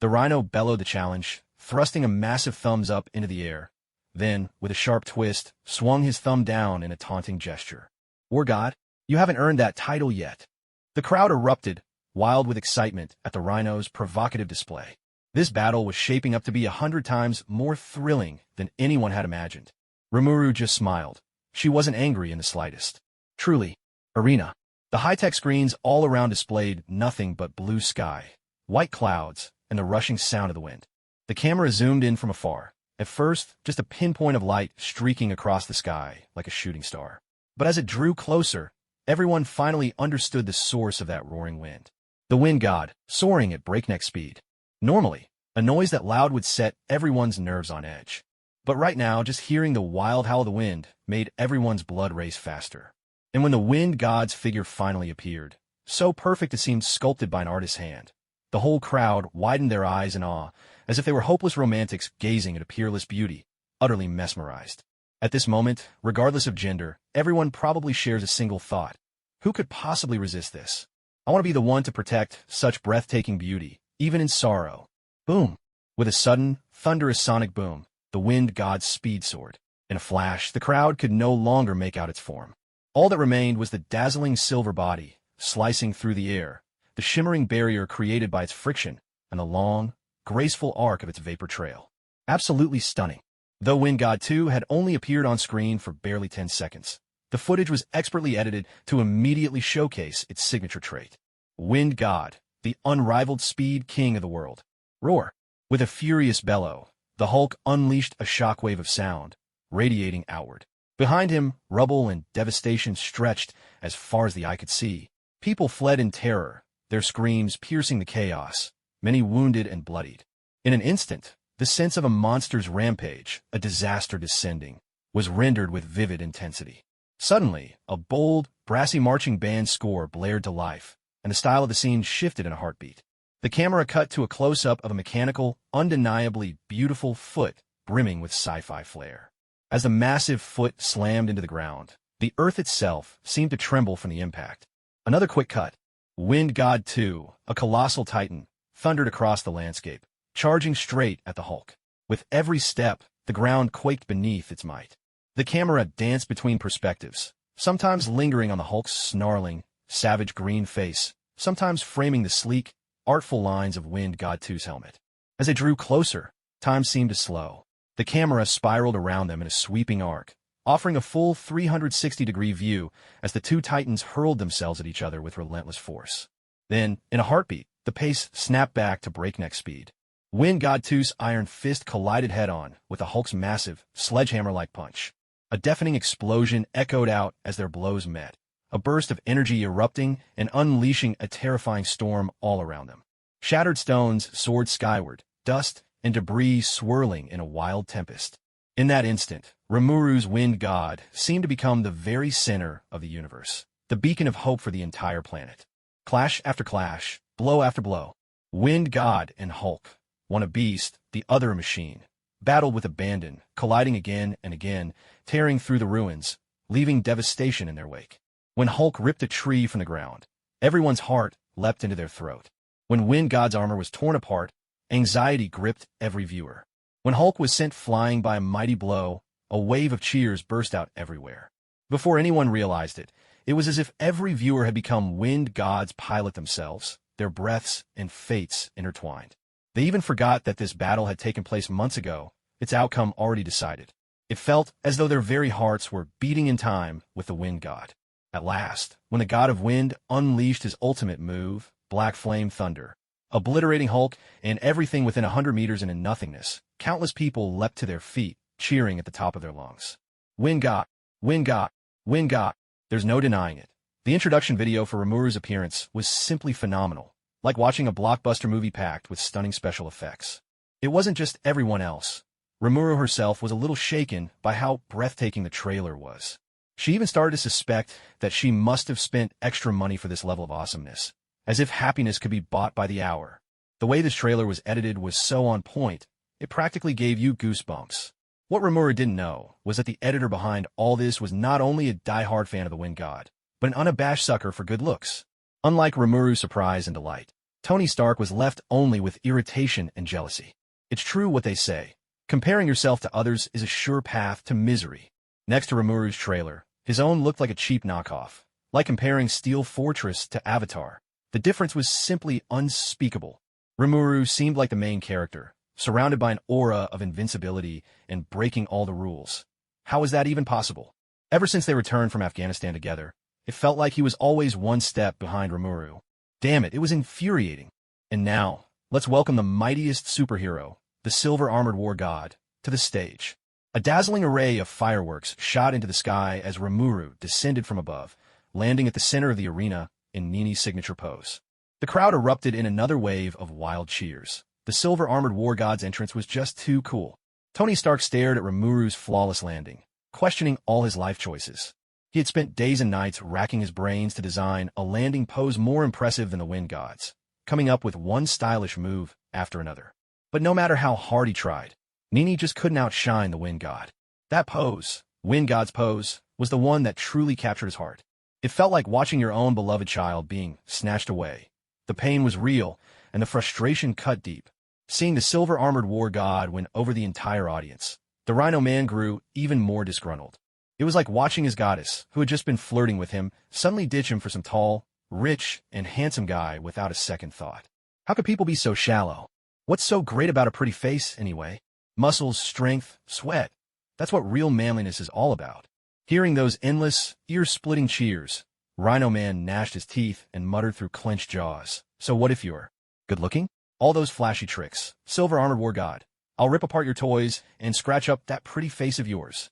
The Rhino bellowed the challenge, thrusting a massive thumbs up into the air. Then, with a sharp twist, swung his thumb down in a taunting gesture. War God, you haven't earned that title yet. The crowd erupted, wild with excitement at the Rhino's provocative display. This battle was shaping up to be 100 times more thrilling than anyone had imagined. Remuru just smiled. She wasn't angry in the slightest. Truly, arena. The high-tech screens all around displayed nothing but blue sky, white clouds, and the rushing sound of the wind. The camera zoomed in from afar. At first, just a pinpoint of light streaking across the sky like a shooting star. But as it drew closer, everyone finally understood the source of that roaring wind. The wind god, soaring at breakneck speed. Normally, a noise that loud would set everyone's nerves on edge. But right now, just hearing the wild howl of the wind made everyone's blood race faster. And when the wind god's figure finally appeared, so perfect it seemed sculpted by an artist's hand, the whole crowd widened their eyes in awe, as if they were hopeless romantics gazing at a peerless beauty, utterly mesmerized. At this moment, regardless of gender, everyone probably shares a single thought. Who could possibly resist this? I want to be the one to protect such breathtaking beauty, even in sorrow. Boom. With a sudden, thunderous sonic boom, the wind god's speed soared. In a flash, the crowd could no longer make out its form. All that remained was the dazzling silver body, slicing through the air, the shimmering barrier created by its friction, and the long, graceful arc of its vapor trail. Absolutely stunning. Though Wind God 2 had only appeared on screen for barely 10 seconds, the footage was expertly edited to immediately showcase its signature trait. Wind God, the unrivaled speed king of the world. Roar. With a furious bellow, the Hulk unleashed a shockwave of sound, radiating outward. Behind him, rubble and devastation stretched as far as the eye could see. People fled in terror, their screams piercing the chaos, many wounded and bloodied. In an instant, the sense of a monster's rampage, a disaster descending, was rendered with vivid intensity. Suddenly, a bold, brassy marching band score blared to life, and the style of the scene shifted in a heartbeat. The camera cut to a close-up of a mechanical, undeniably beautiful foot brimming with sci-fi flair. As the massive foot slammed into the ground, the earth itself seemed to tremble from the impact. Another quick cut. Wind God 2, a colossal titan, thundered across the landscape, charging straight at the Hulk. With every step, the ground quaked beneath its might. The camera danced between perspectives, sometimes lingering on the Hulk's snarling, savage green face, sometimes framing the sleek, artful lines of Wind God 2's helmet. As they drew closer, time seemed to slow. The camera spiraled around them in a sweeping arc, offering a full 360-degree view as the two titans hurled themselves at each other with relentless force. Then, in a heartbeat, the pace snapped back to breakneck speed. Wind God 2's iron fist collided head-on with the Hulk's massive, sledgehammer-like punch. A deafening explosion echoed out as their blows met, a burst of energy erupting and unleashing a terrifying storm all around them. Shattered stones soared skyward, dust and debris swirling in a wild tempest. In that instant, Rimuru's wind god seemed to become the very center of the universe, the beacon of hope for the entire planet. Clash after clash, blow after blow. Wind god and Hulk, one a beast, the other a machine, battled with abandon, colliding again and again, tearing through the ruins, leaving devastation in their wake. When Hulk ripped a tree from the ground, everyone's heart leapt into their throat. When Wind God's armor was torn apart, anxiety gripped every viewer. When Hulk was sent flying by a mighty blow, a wave of cheers burst out everywhere. Before anyone realized it, it was as if every viewer had become Wind God's pilot themselves, their breaths and fates intertwined. They even forgot that this battle had taken place months ago, its outcome already decided. It felt as though their very hearts were beating in time with the Wind God. At last, when the God of Wind unleashed his ultimate move, Black Flame Thunder, obliterating Hulk and everything within 100 meters into nothingness, countless people leapt to their feet, cheering at the top of their lungs. Wind God, Wind God, Wind God. There's no denying it. The introduction video for Rimuru's appearance was simply phenomenal, like watching a blockbuster movie packed with stunning special effects. It wasn't just everyone else. Remuru herself was a little shaken by how breathtaking the trailer was. She even started to suspect that she must have spent extra money for this level of awesomeness, as if happiness could be bought by the hour. The way this trailer was edited was so on point, it practically gave you goosebumps. What Remuru didn't know was that the editor behind all this was not only a die-hard fan of the Wind God, but an unabashed sucker for good looks. Unlike Remuru's surprise and delight, Tony Stark was left only with irritation and jealousy. It's true what they say. Comparing yourself to others is a sure path to misery. Next to Rimuru's trailer, his own looked like a cheap knockoff. Like comparing Steel Fortress to Avatar, the difference was simply unspeakable. Rimuru seemed like the main character, surrounded by an aura of invincibility and breaking all the rules. How was that even possible? Ever since they returned from Afghanistan together, it felt like he was always one step behind Rimuru. Damn it, it was infuriating. And now, let's welcome the mightiest superhero, the silver-armored war god, to the stage. A dazzling array of fireworks shot into the sky as Remuru descended from above, landing at the center of the arena in Nini's signature pose. The crowd erupted in another wave of wild cheers. The silver-armored war god's entrance was just too cool. Tony Stark stared at Remuru's flawless landing, questioning all his life choices. He had spent days and nights racking his brains to design a landing pose more impressive than the Wind God's, coming up with one stylish move after another. But no matter how hard he tried, Nini just couldn't outshine the Wind God. That pose, Wind God's pose, was the one that truly captured his heart. It felt like watching your own beloved child being snatched away. The pain was real, and the frustration cut deep. Seeing the silver-armored war god win over the entire audience, the Rhino Man grew even more disgruntled. It was like watching his goddess, who had just been flirting with him, suddenly ditch him for some tall, rich, and handsome guy without a second thought. How could people be so shallow? What's so great about a pretty face, anyway? Muscles, strength, sweat. That's what real manliness is all about. Hearing those endless, ear-splitting cheers, Rhino Man gnashed his teeth and muttered through clenched jaws. So what if you're good-looking? All those flashy tricks, silver-armored war god. I'll rip apart your toys and scratch up that pretty face of yours.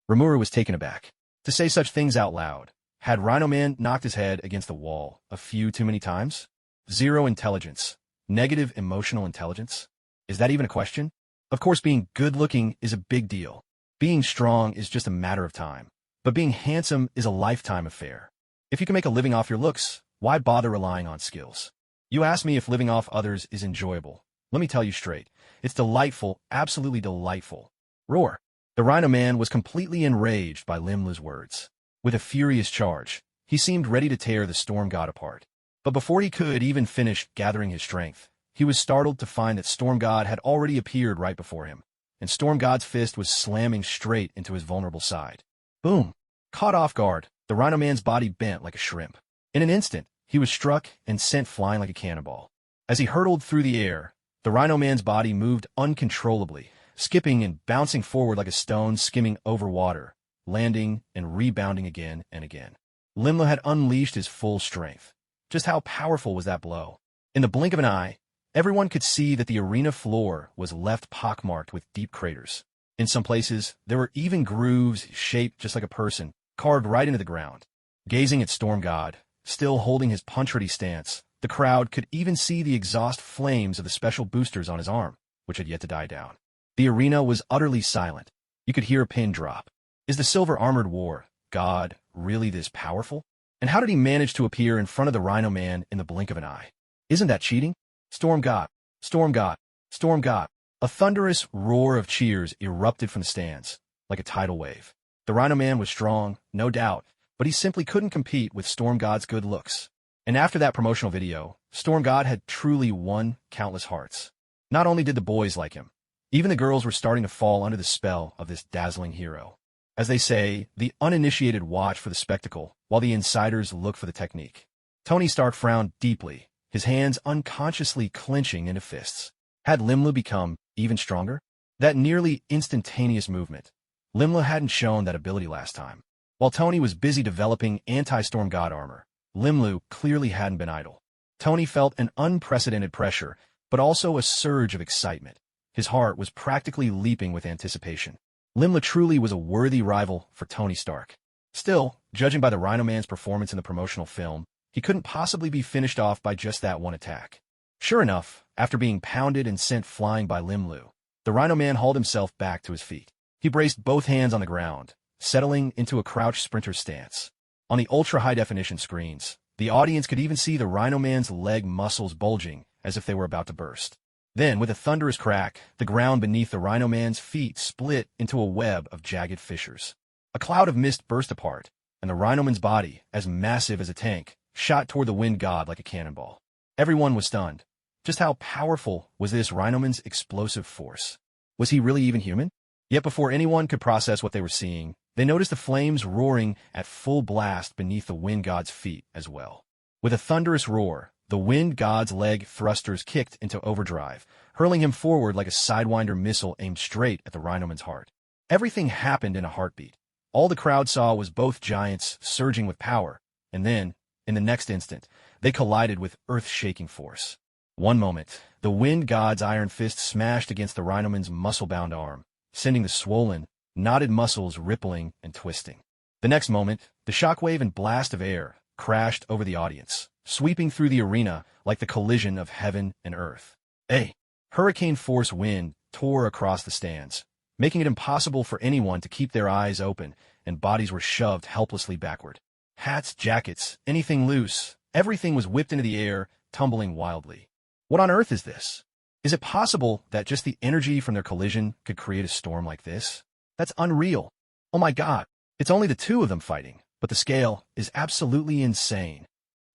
Remuru was taken aback. To say such things out loud, had Rhino Man knocked his head against the wall a few too many times? Zero intelligence. Negative emotional intelligence? Is that even a question? Of course, being good-looking is a big deal. Being strong is just a matter of time. But being handsome is a lifetime affair. If you can make a living off your looks, why bother relying on skills? You ask me if living off others is enjoyable. Let me tell you straight. It's delightful, absolutely delightful. Roar. The Rhino Man was completely enraged by Limlu's words. With a furious charge, he seemed ready to tear the Storm God apart. But before he could even finish gathering his strength, he was startled to find that Storm God had already appeared right before him, and Storm God's fist was slamming straight into his vulnerable side. Boom! Caught off guard, the Rhino Man's body bent like a shrimp. In an instant, he was struck and sent flying like a cannonball. As he hurtled through the air, the Rhino Man's body moved uncontrollably, skipping and bouncing forward like a stone skimming over water, landing and rebounding again and again. Limlu had unleashed his full strength. Just how powerful was that blow? In the blink of an eye, everyone could see that the arena floor was left pockmarked with deep craters. In some places, there were even grooves shaped just like a person, carved right into the ground. Gazing at Storm God, still holding his punch-ready stance, the crowd could even see the exhaust flames of the special boosters on his arm, which had yet to die down. The arena was utterly silent. You could hear a pin drop. Is the silver-armored war god really this powerful? And how did he manage to appear in front of the Rhino Man in the blink of an eye? Isn't that cheating? Storm God! Storm God! Storm God! A thunderous roar of cheers erupted from the stands, like a tidal wave. The Rhino Man was strong, no doubt, but he simply couldn't compete with Storm God's good looks. And after that promotional video, Storm God had truly won countless hearts. Not only did the boys like him, even the girls were starting to fall under the spell of this dazzling hero. As they say, the uninitiated watch for the spectacle, while the insiders look for the technique. Tony Stark frowned deeply, his hands unconsciously clenching into fists. Had Limlu become even stronger? That nearly instantaneous movement. Limlu hadn't shown that ability last time. While Tony was busy developing anti-Storm God armor, Limlu clearly hadn't been idle. Tony felt an unprecedented pressure, but also a surge of excitement. His heart was practically leaping with anticipation. Limlu truly was a worthy rival for Tony Stark. Still, judging by the Rhino Man's performance in the promotional film, he couldn't possibly be finished off by just that one attack. Sure enough, after being pounded and sent flying by Limlu, the Rhino Man hauled himself back to his feet. He braced both hands on the ground, settling into a crouched sprinter stance. On the ultra-high-definition screens, the audience could even see the Rhino Man's leg muscles bulging as if they were about to burst. Then, with a thunderous crack, the ground beneath the Rhino Man's feet split into a web of jagged fissures. A cloud of mist burst apart, and the Rhino Man's body, as massive as a tank, shot toward the wind god like a cannonball. Everyone was stunned. Just how powerful was this Rhino Man's explosive force? Was he really even human? Yet before anyone could process what they were seeing, they noticed the flames roaring at full blast beneath the wind god's feet as well. With a thunderous roar, the wind god's leg thrusters kicked into overdrive, hurling him forward like a Sidewinder missile aimed straight at the Rhino Man's heart. Everything happened in a heartbeat. All the crowd saw was both giants surging with power, and then, in the next instant, they collided with earth-shaking force. One moment, the wind god's iron fist smashed against the Rhino Man's muscle-bound arm, sending the swollen, knotted muscles rippling and twisting. The next moment, the shockwave and blast of air crashed over the audience, sweeping through the arena like the collision of heaven and earth. A hurricane-force wind tore across the stands, making it impossible for anyone to keep their eyes open, and bodies were shoved helplessly backward. Hats, jackets, anything loose, everything was whipped into the air, tumbling wildly. What on earth is this? Is it possible that just the energy from their collision could create a storm like this? That's unreal. Oh my god, it's only the two of them fighting, but the scale is absolutely insane.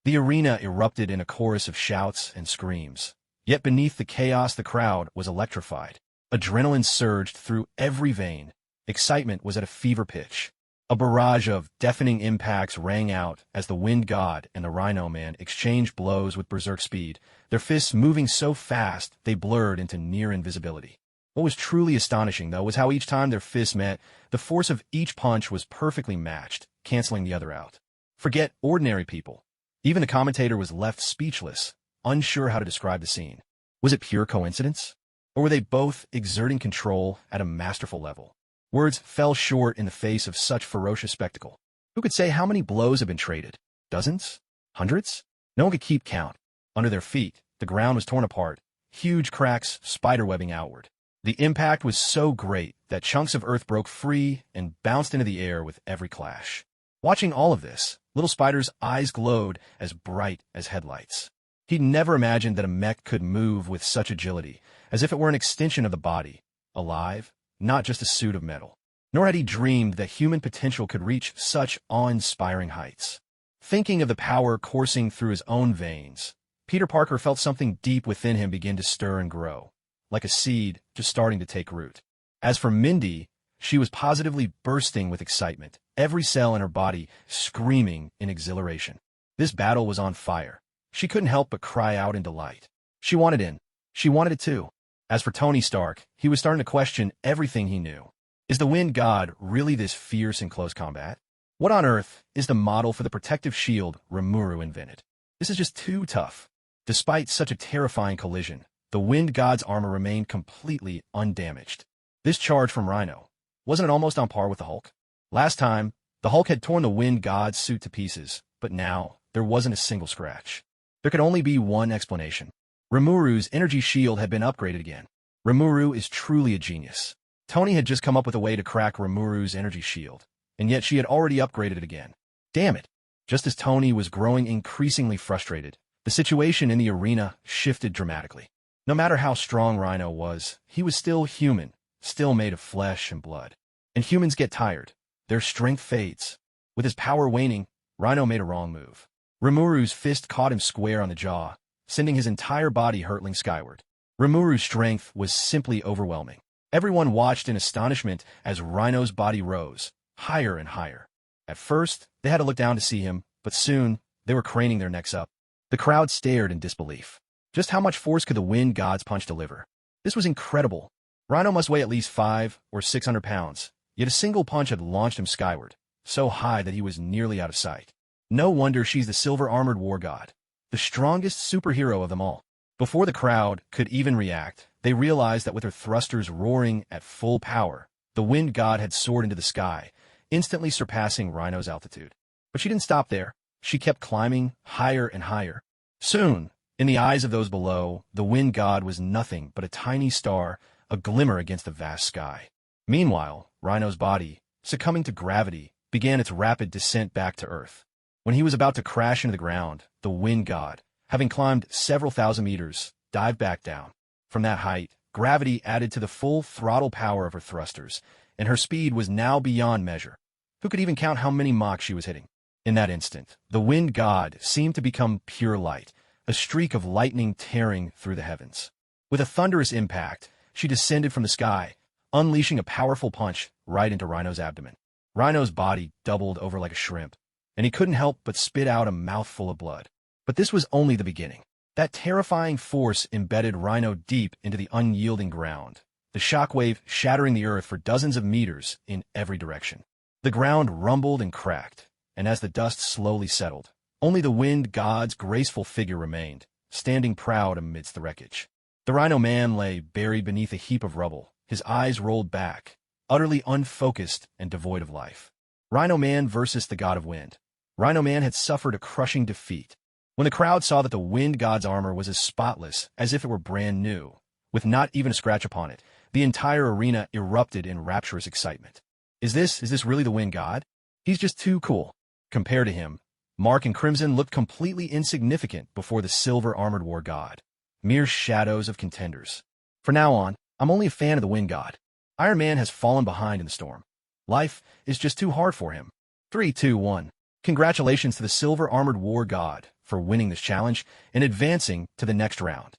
The arena erupted in a chorus of shouts and screams. Yet beneath the chaos, the crowd was electrified. Adrenaline surged through every vein. Excitement was at a fever pitch. A barrage of deafening impacts rang out as the Wind God and the Rhino Man exchanged blows with berserk speed, their fists moving so fast they blurred into near invisibility. What was truly astonishing, though, was how each time their fists met, the force of each punch was perfectly matched, canceling the other out. Forget ordinary people. Even the commentator was left speechless, unsure how to describe the scene. Was it pure coincidence? Or were they both exerting control at a masterful level? Words fell short in the face of such ferocious spectacle. Who could say how many blows had been traded? Dozens? Hundreds? No one could keep count. Under their feet, the ground was torn apart, huge cracks spiderwebbing outward. The impact was so great that chunks of earth broke free and bounced into the air with every clash. Watching all of this, Little Spider's eyes glowed as bright as headlights. He'd never imagined that a mech could move with such agility, as if it were an extension of the body, alive, not just a suit of metal. Nor had he dreamed that human potential could reach such awe-inspiring heights. Thinking of the power coursing through his own veins, Peter Parker felt something deep within him begin to stir and grow, like a seed just starting to take root. As for Mindy, she was positively bursting with excitement, every cell in her body screaming in exhilaration. This battle was on fire. She couldn't help but cry out in delight. She wanted in. She wanted it too. As for Tony Stark, he was starting to question everything he knew. Is the Wind God really this fierce in close combat? What on earth is the model for the protective shield Rimuru invented? This is just too tough. Despite such a terrifying collision, the Wind God's armor remained completely undamaged. This charge from Rhino, wasn't it almost on par with the Hulk? Last time, the Hulk had torn the Wind God's suit to pieces, but now there wasn't a single scratch. There could only be one explanation. Rimuru's energy shield had been upgraded again. Remuru is truly a genius. Tony had just come up with a way to crack Rimuru's energy shield, and yet she had already upgraded it again. Damn it! Just as Tony was growing increasingly frustrated, the situation in the arena shifted dramatically. No matter how strong Rhino was, he was still human, still made of flesh and blood. And humans get tired. Their strength fades. With his power waning, Rhino made a wrong move. Rimuru's fist caught him square on the jaw, sending his entire body hurtling skyward. Rimuru's strength was simply overwhelming. Everyone watched in astonishment as Rhino's body rose, higher and higher. At first, they had to look down to see him, but soon, they were craning their necks up. The crowd stared in disbelief. Just how much force could the Wind God's punch deliver? This was incredible. Rhino must weigh at least 500 or 600 pounds, yet a single punch had launched him skyward, so high that he was nearly out of sight. No wonder she's the silver-armored war god, the strongest superhero of them all. Before the crowd could even react, they realized that with her thrusters roaring at full power, the Wind God had soared into the sky, instantly surpassing Rhino's altitude. But she didn't stop there. She kept climbing higher and higher. Soon, in the eyes of those below, the Wind God was nothing but a tiny star, a glimmer against the vast sky. Meanwhile, Rhino's body, succumbing to gravity, began its rapid descent back to Earth. When he was about to crash into the ground, the Wind God, having climbed several thousand meters, dived back down. From that height, gravity added to the full throttle power of her thrusters, and her speed was now beyond measure. Who could even count how many Mach she was hitting? In that instant, the Wind God seemed to become pure light, a streak of lightning tearing through the heavens. With a thunderous impact, she descended from the sky, unleashing a powerful punch right into Rhino's abdomen. Rhino's body doubled over like a shrimp, and he couldn't help but spit out a mouthful of blood. But this was only the beginning. That terrifying force embedded Rhino deep into the unyielding ground, the shockwave shattering the earth for dozens of meters in every direction. The ground rumbled and cracked, and as the dust slowly settled, only the Wind God's graceful figure remained, standing proud amidst the wreckage. The Rhino Man lay buried beneath a heap of rubble, his eyes rolled back, utterly unfocused and devoid of life. Rhino Man versus the God of Wind. Rhino Man had suffered a crushing defeat. When the crowd saw that the Wind God's armor was as spotless as if it were brand new, with not even a scratch upon it, the entire arena erupted in rapturous excitement. Is this really the Wind God? He's just too cool. Compared to him, Mark and Crimson looked completely insignificant before the silver-armored war god. Mere shadows of contenders. From now on, I'm only a fan of the Wind God. Iron Man has fallen behind in the storm. Life is just too hard for him. 3, 2, 1. Congratulations to the silver-armored war god for winning this challenge and advancing to the next round.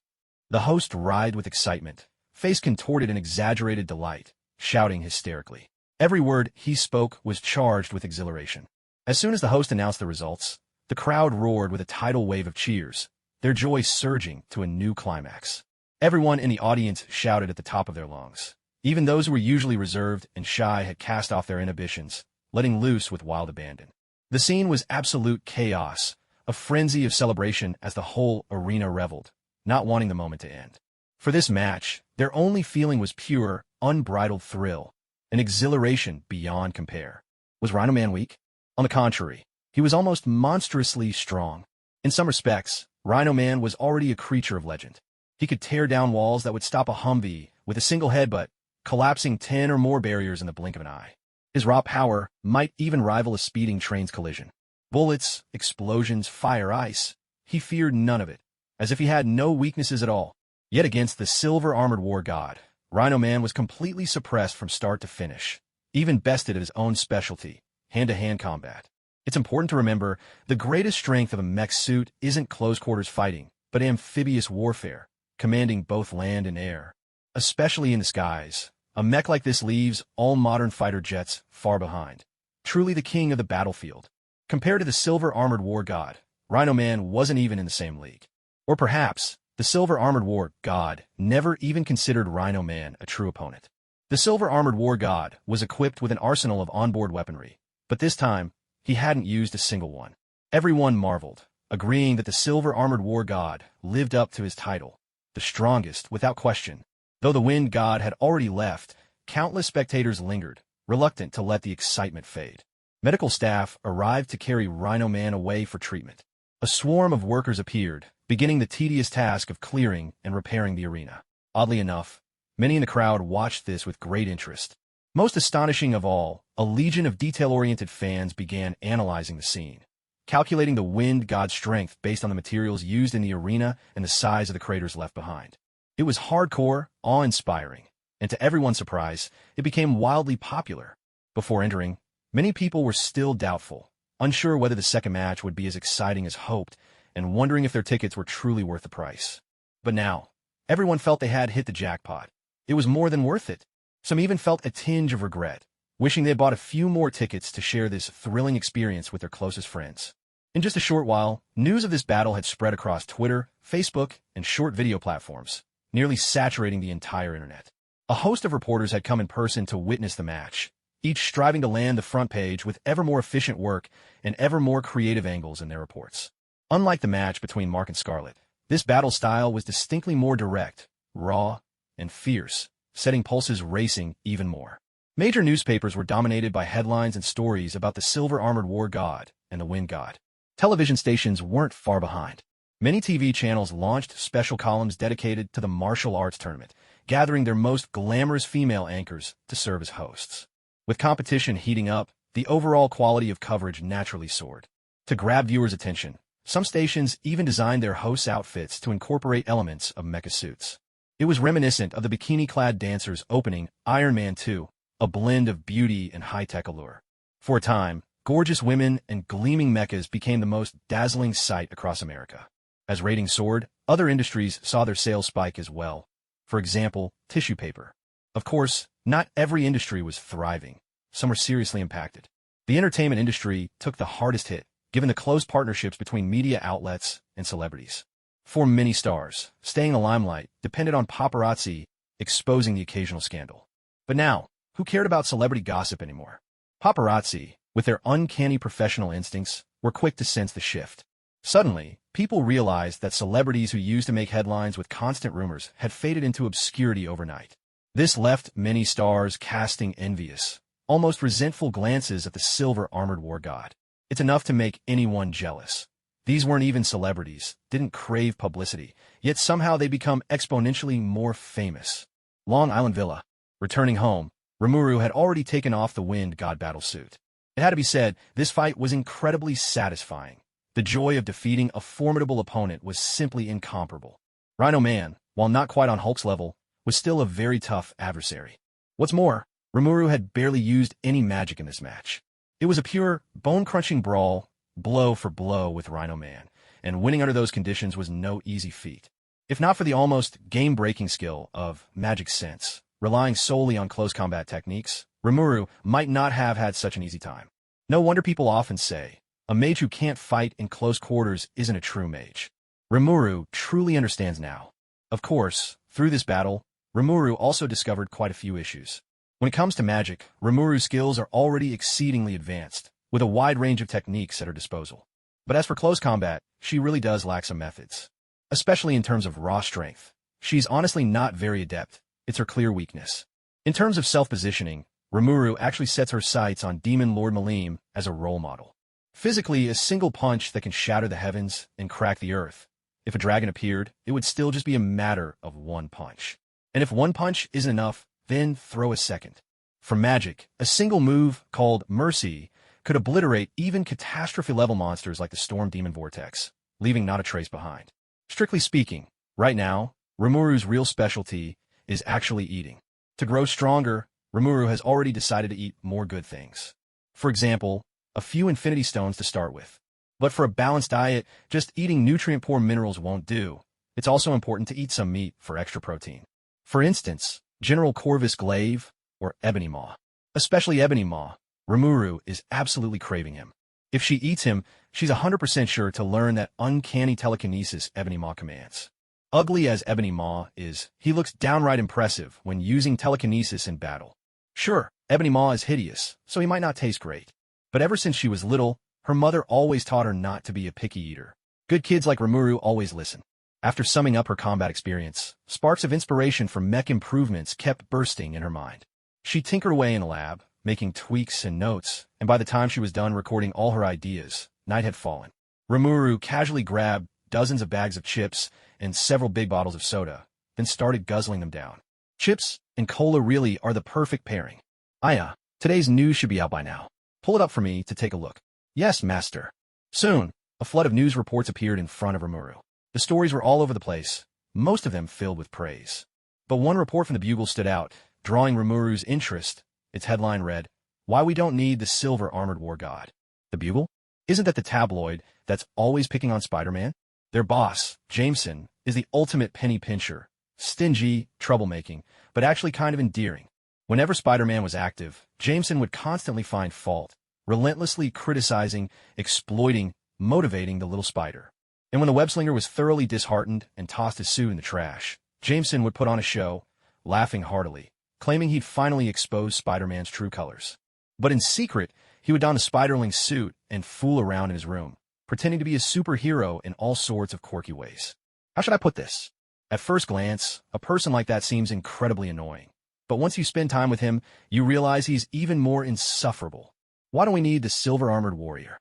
The host writhed with excitement, face contorted in exaggerated delight, shouting hysterically. Every word he spoke was charged with exhilaration. As soon as the host announced the results, the crowd roared with a tidal wave of cheers, their joy surging to a new climax. Everyone in the audience shouted at the top of their lungs. Even those who were usually reserved and shy had cast off their inhibitions, letting loose with wild abandon. The scene was absolute chaos, a frenzy of celebration as the whole arena reveled, not wanting the moment to end. For this match, their only feeling was pure, unbridled thrill, an exhilaration beyond compare. Was Rhino Man weak? On the contrary, he was almost monstrously strong. In some respects, Rhino Man was already a creature of legend. He could tear down walls that would stop a Humvee with a single headbutt, collapsing 10 or more barriers in the blink of an eye. His raw power might even rival a speeding train's collision. Bullets, explosions, fire, ice. He feared none of it, as if he had no weaknesses at all. Yet against the silver-armored war god, Rhino Man was completely suppressed from start to finish, even bested at his own specialty, hand-to-hand combat. It's important to remember, the greatest strength of a mech suit isn't close-quarters fighting, but amphibious warfare, commanding both land and air. Especially in the skies, a mech like this leaves all modern fighter jets far behind. Truly the king of the battlefield. Compared to the silver-armored war god, Rhino Man wasn't even in the same league. Or perhaps, the silver-armored war god never even considered Rhino Man a true opponent. The silver-armored war god was equipped with an arsenal of onboard weaponry, but this time, he hadn't used a single one. Everyone marveled, agreeing that the silver-armored war god lived up to his title, the strongest without question. Though the wind god had already left, countless spectators lingered, reluctant to let the excitement fade. Medical staff arrived to carry Rhino Man away for treatment. A swarm of workers appeared, beginning the tedious task of clearing and repairing the arena. Oddly enough, many in the crowd watched this with great interest. Most astonishing of all, a legion of detail-oriented fans began analyzing the scene, calculating the wind god's strength based on the materials used in the arena and the size of the craters left behind. It was hardcore, awe-inspiring, and to everyone's surprise, it became wildly popular. Before entering, many people were still doubtful, unsure whether the second match would be as exciting as hoped, and wondering if their tickets were truly worth the price. But now, everyone felt they had hit the jackpot. It was more than worth it. Some even felt a tinge of regret, wishing they had bought a few more tickets to share this thrilling experience with their closest friends. In just a short while, news of this battle had spread across Twitter, Facebook, and short video platforms, nearly saturating the entire internet. A host of reporters had come in person to witness the match, each striving to land the front page with ever more efficient work and ever more creative angles in their reports. Unlike the match between Mark and Scarlet, this battle style was distinctly more direct, raw, and fierce, setting pulses racing even more. Major newspapers were dominated by headlines and stories about the silver-armored war god and the wind god. Television stations weren't far behind. Many TV channels launched special columns dedicated to the martial arts tournament, gathering their most glamorous female anchors to serve as hosts. With competition heating up, the overall quality of coverage naturally soared. To grab viewers' attention, some stations even designed their hosts' outfits to incorporate elements of mecha suits. It was reminiscent of the bikini-clad dancers opening Iron Man 2, a blend of beauty and high-tech allure. For a time, gorgeous women and gleaming mechas became the most dazzling sight across America. As ratings soared, other industries saw their sales spike as well. For example, tissue paper. Of course, not every industry was thriving. Some were seriously impacted. The entertainment industry took the hardest hit, given the close partnerships between media outlets and celebrities. For many stars, staying in the limelight depended on paparazzi exposing the occasional scandal. But now, who cared about celebrity gossip anymore? Paparazzi, with their uncanny professional instincts, were quick to sense the shift. Suddenly, people realized that celebrities who used to make headlines with constant rumors had faded into obscurity overnight. This left many stars casting envious, almost resentful glances at the silver-armored war god. It's enough to make anyone jealous. These weren't even celebrities, didn't crave publicity, yet somehow they become exponentially more famous. Long Island Villa. Returning home, Rimuru had already taken off the wind god battlesuit. It had to be said, this fight was incredibly satisfying. The joy of defeating a formidable opponent was simply incomparable. Rhino Man, while not quite on Hulk's level, was still a very tough adversary. What's more, Remuru had barely used any magic in this match. It was a pure, bone-crunching brawl, blow for blow with Rhino Man, and winning under those conditions was no easy feat. If not for the almost game-breaking skill of magic sense, relying solely on close combat techniques, Rimuru might not have had such an easy time. No wonder people often say, a mage who can't fight in close quarters isn't a true mage. Remuru truly understands now. Of course, through this battle, Remuru also discovered quite a few issues. When it comes to magic, Remuru's skills are already exceedingly advanced, with a wide range of techniques at her disposal. But as for close combat, she really does lack some methods. Especially in terms of raw strength. She's honestly not very adept. It's her clear weakness. In terms of self-positioning, Rimuru actually sets her sights on Demon Lord Malim as a role model. Physically, a single punch that can shatter the heavens and crack the earth. If a dragon appeared, it would still just be a matter of one punch. And if one punch isn't enough, then throw a second. For magic, a single move called Mercy could obliterate even catastrophe-level monsters like the Storm Demon Vortex, leaving not a trace behind. Strictly speaking, right now, Rimuru's real specialty is actually eating. To grow stronger, Rimuru has already decided to eat more good things. For example, a few infinity stones to start with. But for a balanced diet, just eating nutrient-poor minerals won't do. It's also important to eat some meat for extra protein. For instance, General Corvus Glaive or Ebony Maw. Especially Ebony Maw, Rimuru is absolutely craving him. If she eats him, she's 100% sure to learn that uncanny telekinesis Ebony Maw commands. Ugly as Ebony Maw is, he looks downright impressive when using telekinesis in battle. Sure, Ebony Maw is hideous, so he might not taste great. But ever since she was little, her mother always taught her not to be a picky eater. Good kids like Rimuru always listen. After summing up her combat experience, sparks of inspiration for mech improvements kept bursting in her mind. She tinkered away in a lab, making tweaks and notes, and by the time she was done recording all her ideas, night had fallen. Rimuru casually grabbed dozens of bags of chips and several big bottles of soda, then started guzzling them down. Chips and cola really are the perfect pairing. Aya, today's news should be out by now. Pull it up for me to take a look. Yes, master. Soon, a flood of news reports appeared in front of Rimuru. The stories were all over the place, most of them filled with praise. But one report from the Bugle stood out, drawing Rimuru's interest. Its headline read, "Why We Don't Need the Silver Armored War God." The Bugle? Isn't that the tabloid that's always picking on Spider-Man? Their boss, Jameson, is the ultimate penny pincher. Stingy, troublemaking, but actually kind of endearing. Whenever Spider-Man was active, Jameson would constantly find fault, relentlessly criticizing, exploiting, motivating the little spider. And when the web-slinger was thoroughly disheartened and tossed his suit in the trash, Jameson would put on a show, laughing heartily, claiming he'd finally exposed Spider-Man's true colors. But in secret, he would don the Spiderling suit and fool around in his room, pretending to be a superhero in all sorts of quirky ways. How should I put this? At first glance, a person like that seems incredibly annoying. But once you spend time with him, you realize he's even more insufferable. Why do we need the silver-armored warrior?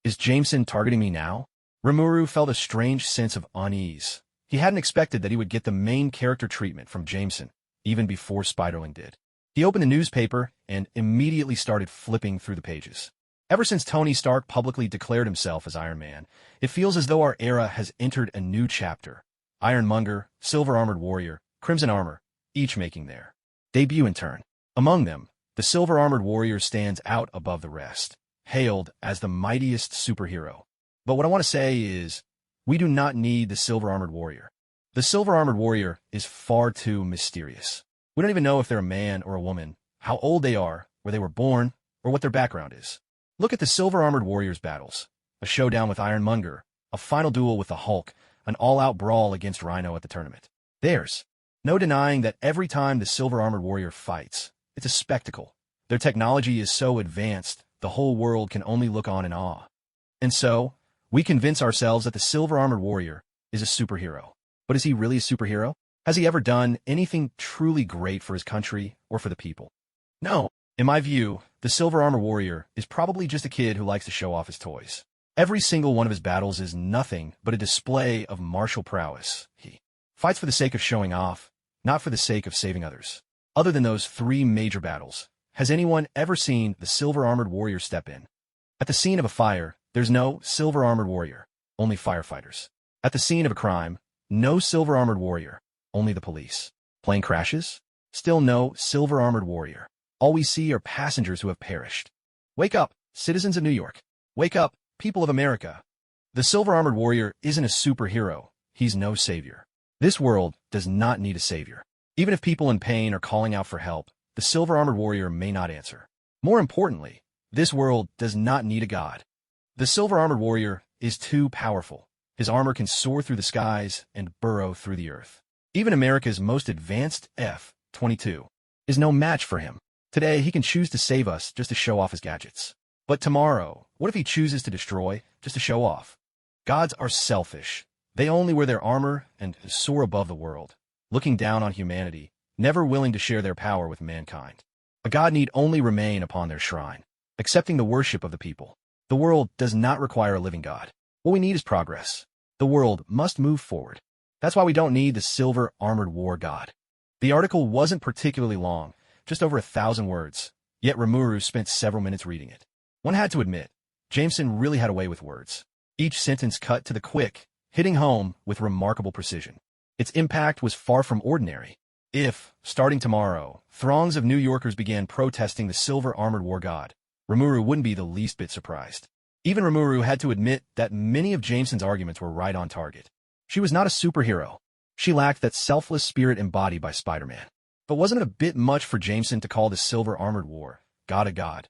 Is Jameson targeting me now? Rimuru felt a strange sense of unease. He hadn't expected that he would get the main character treatment from Jameson, even before Spiderling did. He opened the newspaper and immediately started flipping through the pages. Ever since Tony Stark publicly declared himself as Iron Man, it feels as though our era has entered a new chapter. Ironmonger, Silver-Armored Warrior, Crimson Armor, each making their debut in turn. Among them, the Silver-Armored Warrior stands out above the rest, hailed as the mightiest superhero. But what I want to say is, we do not need the Silver-Armored Warrior. The Silver-Armored Warrior is far too mysterious. We don't even know if they're a man or a woman, how old they are, where they were born, or what their background is. Look at the Silver-Armored Warrior's battles. A showdown with Ironmonger, a final duel with the Hulk, an all-out brawl against Rhino at the tournament. There's no denying that every time the Silver-Armored Warrior fights, it's a spectacle. Their technology is so advanced, the whole world can only look on in awe. And so, we convince ourselves that the Silver-Armored Warrior is a superhero. But is he really a superhero? Has he ever done anything truly great for his country or for the people? No. In my view, the Silver-Armored Warrior is probably just a kid who likes to show off his toys. Every single one of his battles is nothing but a display of martial prowess. He fights for the sake of showing off, not for the sake of saving others. Other than those 3 major battles, has anyone ever seen the Silver-Armored Warrior step in? At the scene of a fire, there's no Silver-Armored Warrior, only firefighters. At the scene of a crime, no Silver-Armored Warrior, only the police. Plane crashes? Still no Silver-Armored Warrior. All we see are passengers who have perished. Wake up, citizens of New York. Wake up, people of America. The Silver-Armored Warrior isn't a superhero. He's no savior. This world does not need a savior. Even if people in pain are calling out for help, the silver-armored warrior may not answer. More importantly, this world does not need a god. The silver-armored warrior is too powerful. His armor can soar through the skies and burrow through the earth. Even America's most advanced F-22 is no match for him. Today, he can choose to save us just to show off his gadgets. But tomorrow, what if he chooses to destroy just to show off? Gods are selfish. They only wear their armor and soar above the world, looking down on humanity, never willing to share their power with mankind. A god need only remain upon their shrine, accepting the worship of the people. The world does not require a living god. What we need is progress. The world must move forward. That's why we don't need the silver-armored war god. The article wasn't particularly long, just over 1,000 words, yet Rimuru spent several minutes reading it. One had to admit, Jameson really had a way with words. Each sentence cut to the quick, hitting home with remarkable precision. Its impact was far from ordinary. If, starting tomorrow, throngs of New Yorkers began protesting the silver-armored war god, Remuru wouldn't be the least bit surprised. Even Remuru had to admit that many of Jameson's arguments were right on target. She was not a superhero. She lacked that selfless spirit embodied by Spider-Man. But wasn't it a bit much for Jameson to call the silver-armored war god a god?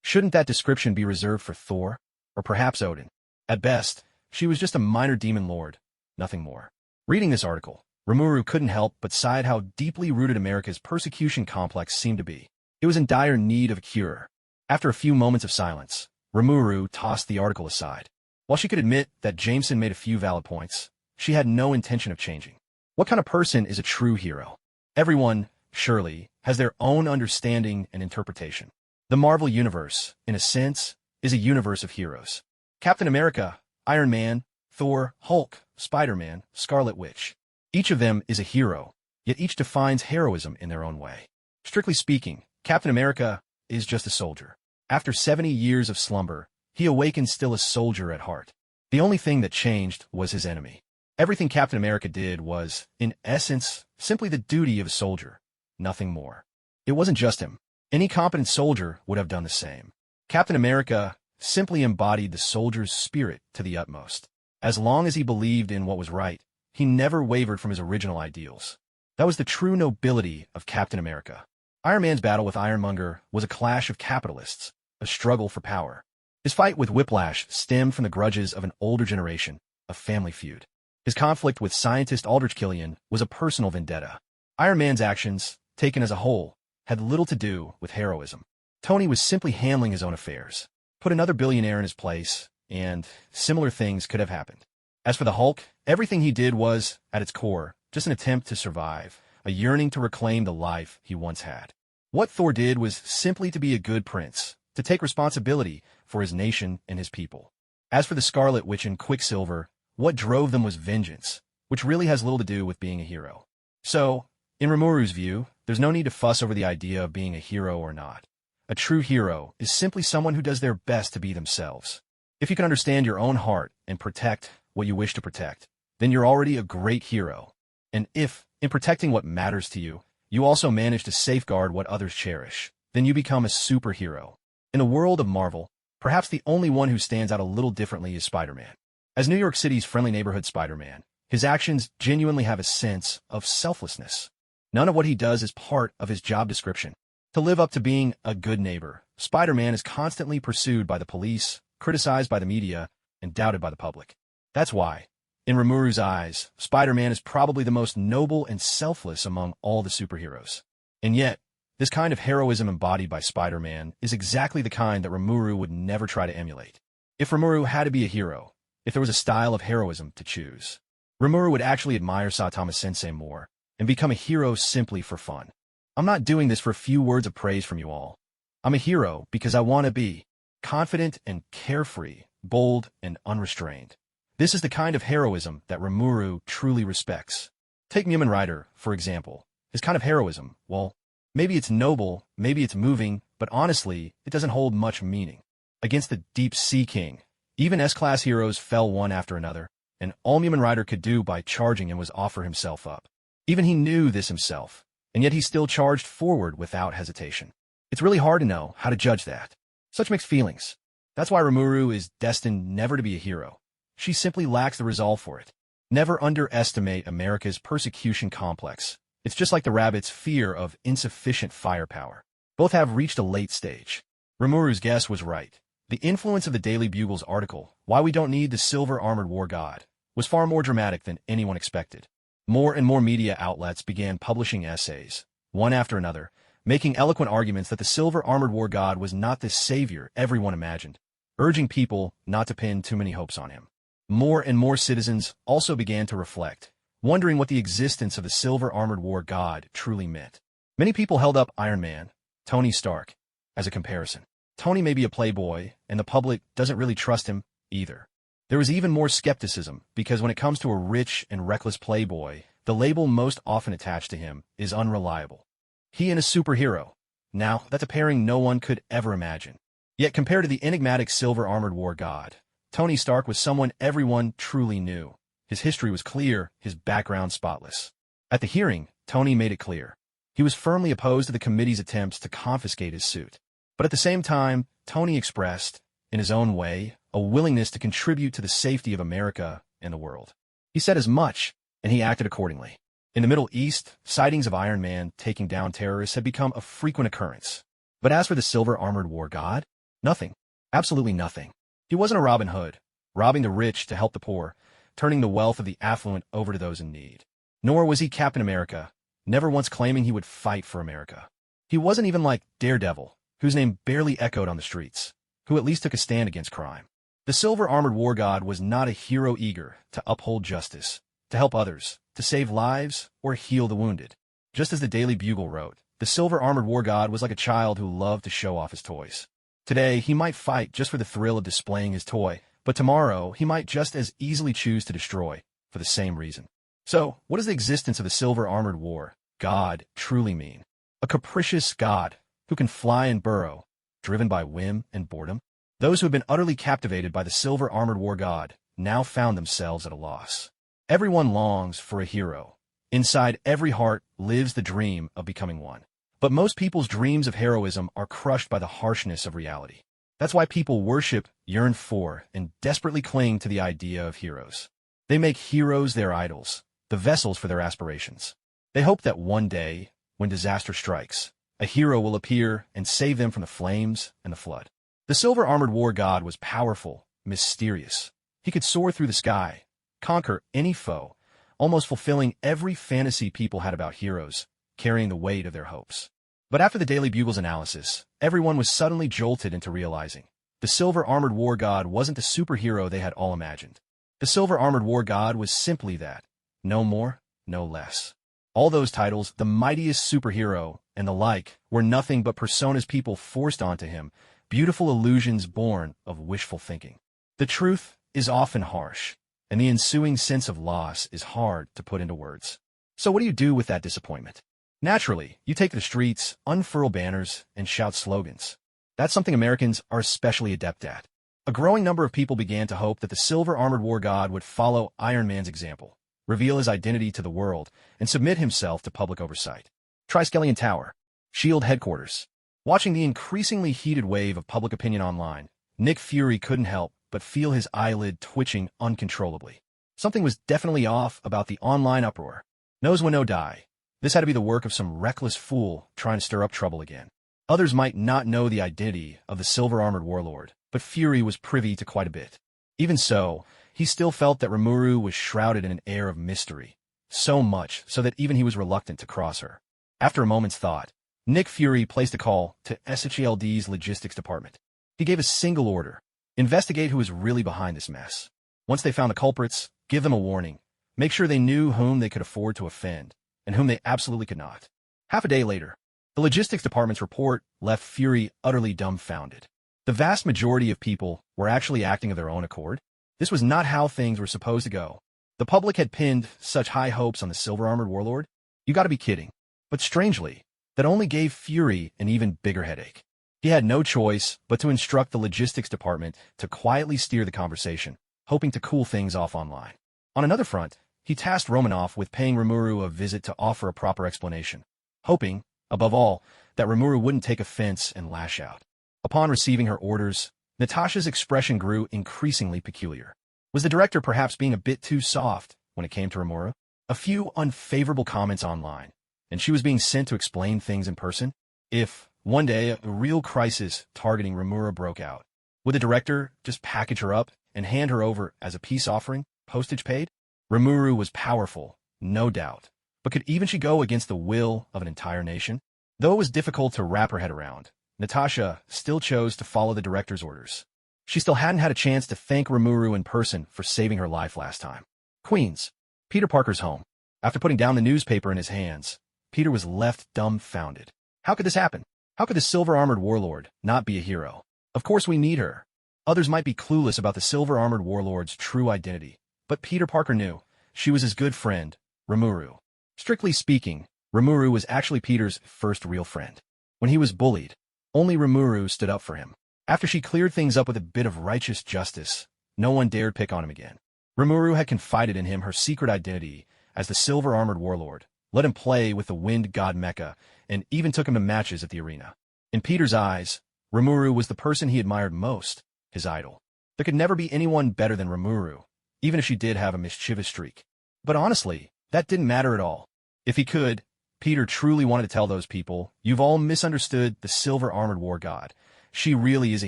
Shouldn't that description be reserved for Thor, or perhaps Odin? At best, she was just a minor demon lord, nothing more. Reading this article, Rimuru couldn't help but sigh at how deeply rooted America's persecution complex seemed to be. It was in dire need of a cure. After a few moments of silence, Rimuru tossed the article aside. While she could admit that Jameson made a few valid points, she had no intention of changing. What kind of person is a true hero? Everyone, surely, has their own understanding and interpretation. The Marvel Universe, in a sense, is a universe of heroes. Captain America, Iron Man, Thor, Hulk, Spider-Man, Scarlet Witch. Each of them is a hero, yet each defines heroism in their own way. Strictly speaking, Captain America is just a soldier. After 70 years of slumber, he awakened still a soldier at heart. The only thing that changed was his enemy. Everything Captain America did was, in essence, simply the duty of a soldier, nothing more. It wasn't just him. Any competent soldier would have done the same. Captain America simply embodied the soldier's spirit to the utmost. As long as he believed in what was right, he never wavered from his original ideals. That was the true nobility of Captain America. Iron Man's battle with Ironmonger was a clash of capitalists, a struggle for power. His fight with Whiplash stemmed from the grudges of an older generation, a family feud. His conflict with scientist Aldrich Killian was a personal vendetta. Iron Man's actions, taken as a whole, had little to do with heroism. Tony was simply handling his own affairs. Put another billionaire in his place, and similar things could have happened. As for the Hulk, everything he did was, at its core, just an attempt to survive, a yearning to reclaim the life he once had. What Thor did was simply to be a good prince, to take responsibility for his nation and his people. As for the Scarlet Witch and Quicksilver, what drove them was vengeance, which really has little to do with being a hero. So, in Rimuru's view, there's no need to fuss over the idea of being a hero or not. A true hero is simply someone who does their best to be themselves. If you can understand your own heart and protect what you wish to protect, then you're already a great hero. And if, in protecting what matters to you, you also manage to safeguard what others cherish, then you become a superhero. In the world of Marvel, perhaps the only one who stands out a little differently is Spider-Man. As New York City's friendly neighborhood Spider-Man, his actions genuinely have a sense of selflessness. None of what he does is part of his job description. To live up to being a good neighbor, Spider-Man is constantly pursued by the police, criticized by the media, and doubted by the public. That's why, in Rimuru's eyes, Spider-Man is probably the most noble and selfless among all the superheroes. And yet, this kind of heroism embodied by Spider-Man is exactly the kind that Rimuru would never try to emulate. If Rimuru had to be a hero, if there was a style of heroism to choose, Rimuru would actually admire Saitama-sensei more and become a hero simply for fun. I'm not doing this for a few words of praise from you all. I'm a hero because I want to be confident and carefree, bold and unrestrained. This is the kind of heroism that Remuru truly respects. Take Mumen Rider, for example. His kind of heroism, well, maybe it's noble, maybe it's moving, but honestly, it doesn't hold much meaning. Against the Deep Sea King, even S-Class heroes fell one after another, and all Mumen Rider could do by charging him was offer himself up. Even he knew this himself, and yet he still charged forward without hesitation. It's really hard to know how to judge that. Such mixed feelings. That's why Remuru is destined never to be a hero. She simply lacks the resolve for it. Never underestimate America's persecution complex. It's just like the rabbit's fear of insufficient firepower. Both have reached a late stage. Rimuru's guess was right. The influence of the Daily Bugle's article, Why We Don't Need the Silver Armored War God, was far more dramatic than anyone expected. More and more media outlets began publishing essays, one after another, making eloquent arguments that the Silver Armored War God was not the savior everyone imagined, urging people not to pin too many hopes on him. More and more citizens also began to reflect, wondering what the existence of the Silver Armored War God truly meant. Many people held up Iron Man, Tony Stark, as a comparison. Tony may be a playboy, and the public doesn't really trust him either. There was even more skepticism, because when it comes to a rich and reckless playboy, the label most often attached to him is unreliable. He and a superhero. Now, that's a pairing no one could ever imagine. Yet compared to the enigmatic Silver Armored War God, Tony Stark was someone everyone truly knew. His history was clear, his background spotless. At the hearing, Tony made it clear. He was firmly opposed to the committee's attempts to confiscate his suit. But at the same time, Tony expressed, in his own way, a willingness to contribute to the safety of America and the world. He said as much, and he acted accordingly. In the Middle East, sightings of Iron Man taking down terrorists had become a frequent occurrence. But as for the Silver Armored War God, nothing. Absolutely nothing. He wasn't a Robin Hood, robbing the rich to help the poor, turning the wealth of the affluent over to those in need. Nor was he Captain America, never once claiming he would fight for America. He wasn't even like Daredevil, whose name barely echoed on the streets, who at least took a stand against crime. The Silver Armored War God was not a hero eager to uphold justice, to help others, to save lives, or heal the wounded. Just as the Daily Bugle wrote, the Silver Armored War God was like a child who loved to show off his toys. Today, he might fight just for the thrill of displaying his toy, but tomorrow, he might just as easily choose to destroy, for the same reason. So, what does the existence of the Silver Armored War God truly mean? A capricious God who can fly and burrow, driven by whim and boredom? Those who had been utterly captivated by the Silver Armored War God now found themselves at a loss. Everyone longs for a hero. Inside every heart lives the dream of becoming one. But most people's dreams of heroism are crushed by the harshness of reality. That's why people worship, yearn for, and desperately cling to the idea of heroes. They make heroes their idols, the vessels for their aspirations. They hope that one day, when disaster strikes, a hero will appear and save them from the flames and the flood. The Silver Armored War God was powerful, mysterious. He could soar through the sky, conquer any foe, almost fulfilling every fantasy people had about heroes, carrying the weight of their hopes. But after the Daily Bugle's analysis, everyone was suddenly jolted into realizing the Silver Armored War God wasn't the superhero they had all imagined. The Silver Armored War God was simply that. No more, no less. All those titles, the mightiest superhero, and the like, were nothing but personas people forced onto him, beautiful illusions born of wishful thinking. The truth is often harsh, and the ensuing sense of loss is hard to put into words. So what do you do with that disappointment? Naturally, you take to the streets, unfurl banners, and shout slogans. That's something Americans are especially adept at. A growing number of people began to hope that the Silver Armored War God would follow Iron Man's example, reveal his identity to the world, and submit himself to public oversight. Triskelion Tower, SHIELD headquarters. Watching the increasingly heated wave of public opinion online, Nick Fury couldn't help but feel his eyelid twitching uncontrollably. Something was definitely off about the online uproar. Knows when no die. This had to be the work of some reckless fool trying to stir up trouble again. Others might not know the identity of the Silver Armored Warlord, but Fury was privy to quite a bit. Even so, he still felt that Remuru was shrouded in an air of mystery, so much so that even he was reluctant to cross her. After a moment's thought, Nick Fury placed a call to SHLD's logistics department. He gave a single order: investigate who is really behind this mess. Once they found the culprits, give them a warning. Make sure they knew whom they could afford to offend, and whom they absolutely could not. Half a day later, the logistics department's report left Fury utterly dumbfounded. The vast majority of people were actually acting of their own accord. This was not how things were supposed to go. The public had pinned such high hopes on the Silver Armored Warlord. You gotta be kidding. But strangely, that only gave Fury an even bigger headache. He had no choice but to instruct the logistics department to quietly steer the conversation, hoping to cool things off online. On another front, he tasked Romanoff with paying Rimuru a visit to offer a proper explanation, hoping, above all, that Rimuru wouldn't take offense and lash out. Upon receiving her orders, Natasha's expression grew increasingly peculiar. Was the director perhaps being a bit too soft, when it came to Rimuru. A few unfavorable comments online, and she was being sent to explain things in person. If, one day, a real crisis targeting Rimuru broke out, would the director just package her up and hand her over as a peace offering, postage paid? Remuru was powerful, no doubt, but could even she go against the will of an entire nation? Though it was difficult to wrap her head around, Natasha still chose to follow the director's orders. She still hadn't had a chance to thank Rimuru in person for saving her life last time. Queens. Peter Parker's home. After putting down the newspaper in his hands, Peter was left dumbfounded. How could this happen? How could the silver-armored warlord not be a hero? Of course we need her. Others might be clueless about the silver-armored warlord's true identity, but Peter Parker knew. She was his good friend, Rimuru. Strictly speaking, Rimuru was actually Peter's first real friend. When he was bullied, only Rimuru stood up for him. After she cleared things up with a bit of righteous justice, no one dared pick on him again. Rimuru had confided in him her secret identity as the silver-armored warlord, let him play with the wind god mecha, and even took him to matches at the arena. In Peter's eyes, Rimuru was the person he admired most, his idol. There could never be anyone better than Rimuru, even if she did have a mischievous streak. But honestly, that didn't matter at all. If he could, Peter truly wanted to tell those people, "You've all misunderstood the silver-armored war god. She really is a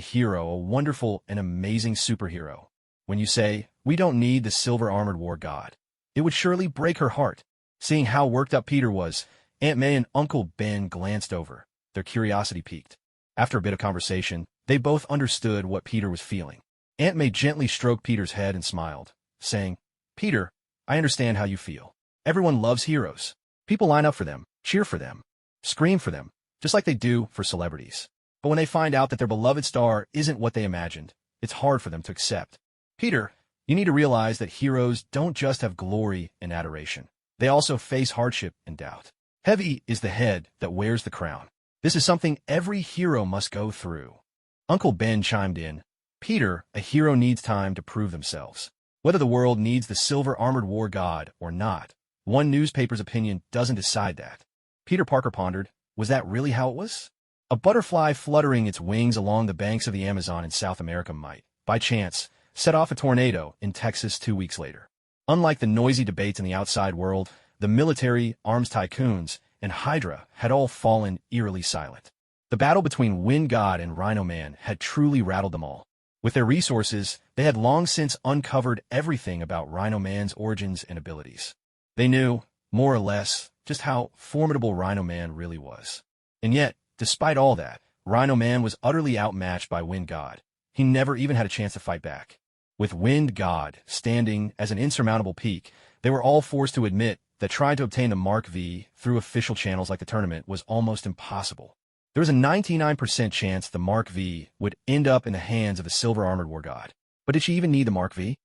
hero, a wonderful and amazing superhero. When you say, 'We don't need the silver-armored war god,' it would surely break her heart." Seeing how worked up Peter was, Aunt May and Uncle Ben glanced over, their curiosity piqued. After a bit of conversation, they both understood what Peter was feeling. Aunt May gently stroked Peter's head and smiled, saying, "Peter, I understand how you feel. Everyone loves heroes. People line up for them, cheer for them, scream for them, just like they do for celebrities. But when they find out that their beloved star isn't what they imagined, it's hard for them to accept. Peter, you need to realize that heroes don't just have glory and adoration. They also face hardship and doubt. Heavy is the head that wears the crown. This is something every hero must go through." Uncle Ben chimed in, "Peter, a hero needs time to prove themselves. Whether the world needs the silver-armored war god or not, one newspaper's opinion doesn't decide that." Peter Parker pondered, was that really how it was? A butterfly fluttering its wings along the banks of the Amazon in South America might, by chance, set off a tornado in Texas 2 weeks later. Unlike the noisy debates in the outside world, the military, arms tycoons, and Hydra had all fallen eerily silent. The battle between Wind God and Rhino Man had truly rattled them all. With their resources, they had long since uncovered everything about Rhino Man's origins and abilities. They knew, more or less, just how formidable Rhino Man really was. And yet, despite all that, Rhino Man was utterly outmatched by Wind God. He never even had a chance to fight back. With Wind God standing as an insurmountable peak, they were all forced to admit that trying to obtain the Mark V through official channels like the tournament was almost impossible. There was a 99% chance the Mark V would end up in the hands of the silver-armored war god. But did she even need the Mark V?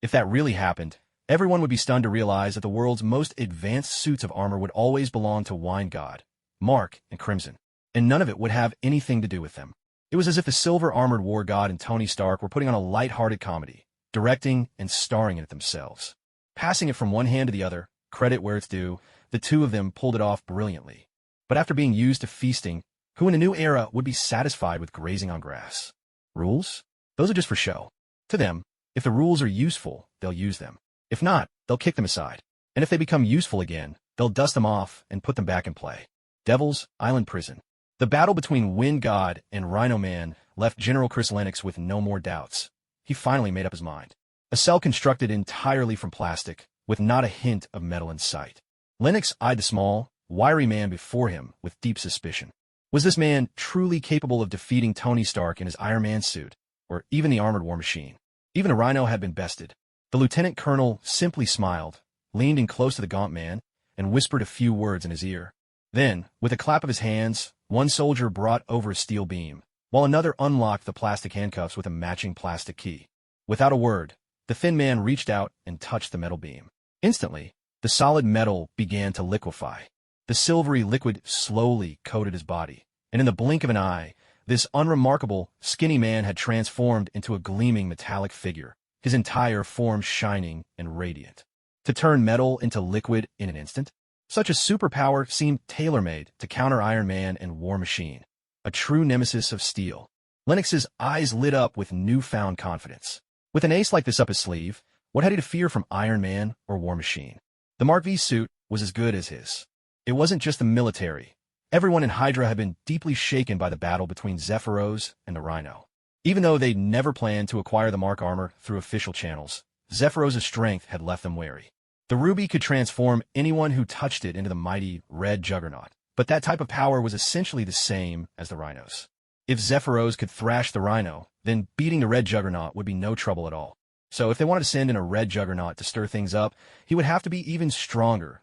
If that really happened, everyone would be stunned to realize that the world's most advanced suits of armor would always belong to Wind God, Mark, and Crimson, and none of it would have anything to do with them. It was as if the silver-armored war god and Tony Stark were putting on a light-hearted comedy, directing and starring in it themselves. Passing it from one hand to the other, credit where it's due, the two of them pulled it off brilliantly. But after being used to feasting, who in a new era would be satisfied with grazing on grass? Rules? Those are just for show. To them, if the rules are useful, they'll use them. If not, they'll kick them aside. And if they become useful again, they'll dust them off and put them back in play. Devil's Island Prison. The battle between Wind God and Rhino Man left General Chris Lennox with no more doubts. He finally made up his mind. A cell constructed entirely from plastic, with not a hint of metal in sight. Lennox eyed the small, wiry man before him with deep suspicion. Was this man truly capable of defeating Tony Stark in his Iron Man suit, or even the armored war machine? Even the Rhino had been bested. The lieutenant colonel simply smiled, leaned in close to the gaunt man, and whispered a few words in his ear. Then, with a clap of his hands, one soldier brought over a steel beam, while another unlocked the plastic handcuffs with a matching plastic key. Without a word, the thin man reached out and touched the metal beam. Instantly, the solid metal began to liquefy. The silvery liquid slowly coated his body, and in the blink of an eye, this unremarkable, skinny man had transformed into a gleaming metallic figure, his entire form shining and radiant. To turn metal into liquid in an instant? Such a superpower seemed tailor-made to counter Iron Man and War Machine, a true nemesis of steel. Lennox's eyes lit up with newfound confidence. With an ace like this up his sleeve, What had he to fear from Iron Man or War Machine? The Mark V suit was as good as his. It wasn't just the military. Everyone in Hydra had been deeply shaken by the battle between Zephyros and the Rhino. Even though they'd never planned to acquire the Mark armor through official channels, Zephyros' strength had left them wary. The ruby could transform anyone who touched it into the mighty Red Juggernaut, but that type of power was essentially the same as the Rhino's. If Zephyros could thrash the Rhino, then beating the Red Juggernaut would be no trouble at all. So if they wanted to send in a Red Juggernaut to stir things up, he would have to be even stronger,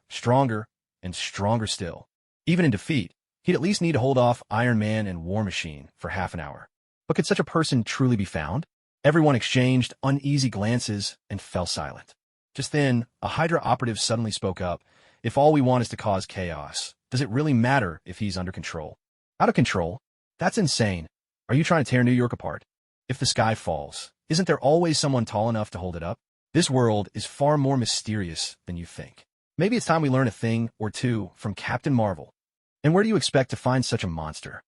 and stronger still. Even in defeat, he'd at least need to hold off Iron Man and War Machine for half an hour. But could such a person truly be found? Everyone exchanged uneasy glances and fell silent. Just then, a Hydra operative suddenly spoke up. If all we want is to cause chaos, does it really matter if he's under control? Out of control? That's insane. Are you trying to tear New York apart? If the sky falls, isn't there always someone tall enough to hold it up? This world is far more mysterious than you think. Maybe it's time we learn a thing or two from Captain Marvel. And where do you expect to find such a monster?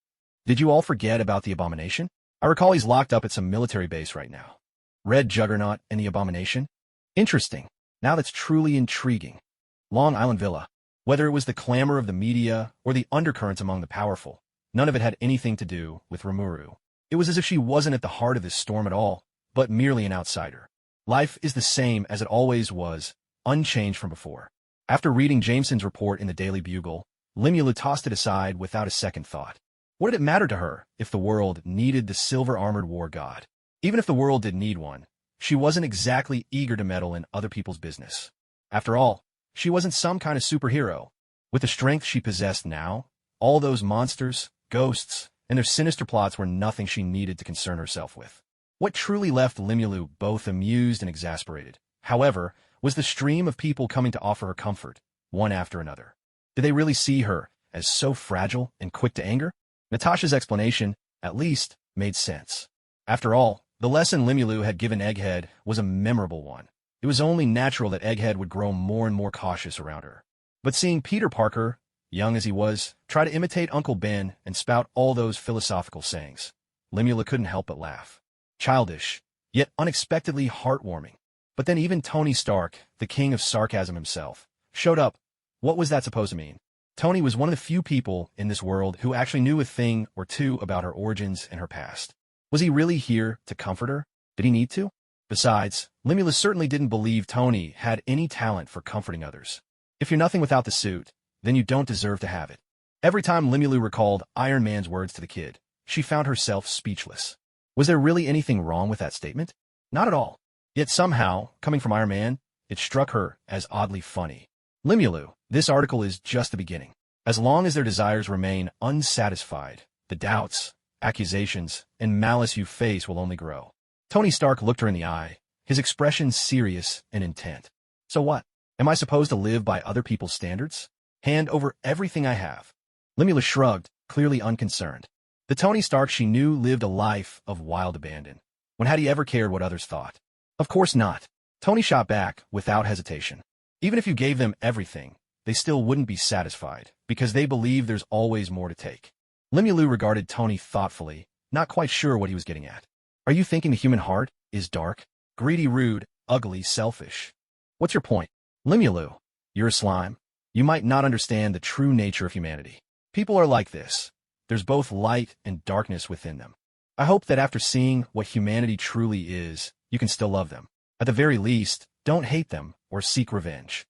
Did you all forget about the Abomination? I recall he's locked up at some military base right now. Red Juggernaut and the Abomination? Interesting. Now that's truly intriguing. Long Island Villa. Whether it was the clamor of the media or the undercurrents among the powerful, none of it had anything to do with Rimuru. It was as if she wasn't at the heart of this storm at all, but merely an outsider. Life is the same as it always was, unchanged from before. After reading Jameson's report in the Daily Bugle, Limulu tossed it aside without a second thought. What did it matter to her if the world needed the silver-armored war god? Even if the world did need one, she wasn't exactly eager to meddle in other people's business. After all, she wasn't some kind of superhero. With the strength she possessed now, all those monsters, ghosts, and their sinister plots were nothing she needed to concern herself with. What truly left Limulu both amused and exasperated, however, was the stream of people coming to offer her comfort, one after another. Did they really see her as so fragile and quick to anger? Natasha's explanation, at least, made sense. After all, the lesson Limulu had given Egghead was a memorable one. It was only natural that Egghead would grow more and more cautious around her. But seeing Peter Parker, young as he was, try to imitate Uncle Ben and spout all those philosophical sayings, Limula couldn't help but laugh. Childish, yet unexpectedly heartwarming. But then even Tony Stark, the king of sarcasm himself, showed up. What was that supposed to mean? Tony was one of the few people in this world who actually knew a thing or two about her origins and her past. Was he really here to comfort her? Did he need to? Besides, Limula certainly didn't believe Tony had any talent for comforting others. If you're nothing without the suit, then you don't deserve to have it. Every time Limulu recalled Iron Man's words to the kid, she found herself speechless. Was there really anything wrong with that statement? Not at all. Yet somehow, coming from Iron Man, it struck her as oddly funny. Limulu, this article is just the beginning. As long as their desires remain unsatisfied, the doubts, accusations, and malice you face will only grow. Tony Stark looked her in the eye, his expression serious and intent. So what? Am I supposed to live by other people's standards? Hand over everything I have? Limula shrugged, clearly unconcerned. The Tony Stark she knew lived a life of wild abandon. When had he ever cared what others thought? Of course not. Tony shot back without hesitation. Even if you gave them everything, they still wouldn't be satisfied, because they believe there's always more to take. Limulu regarded Tony thoughtfully, not quite sure what he was getting at. Are you thinking the human heart is dark, greedy, rude, ugly, selfish? What's your point? Limulu, you're a slime. You might not understand the true nature of humanity. People are like this. There's both light and darkness within them. I hope that after seeing what humanity truly is, you can still love them. At the very least, don't hate them or seek revenge.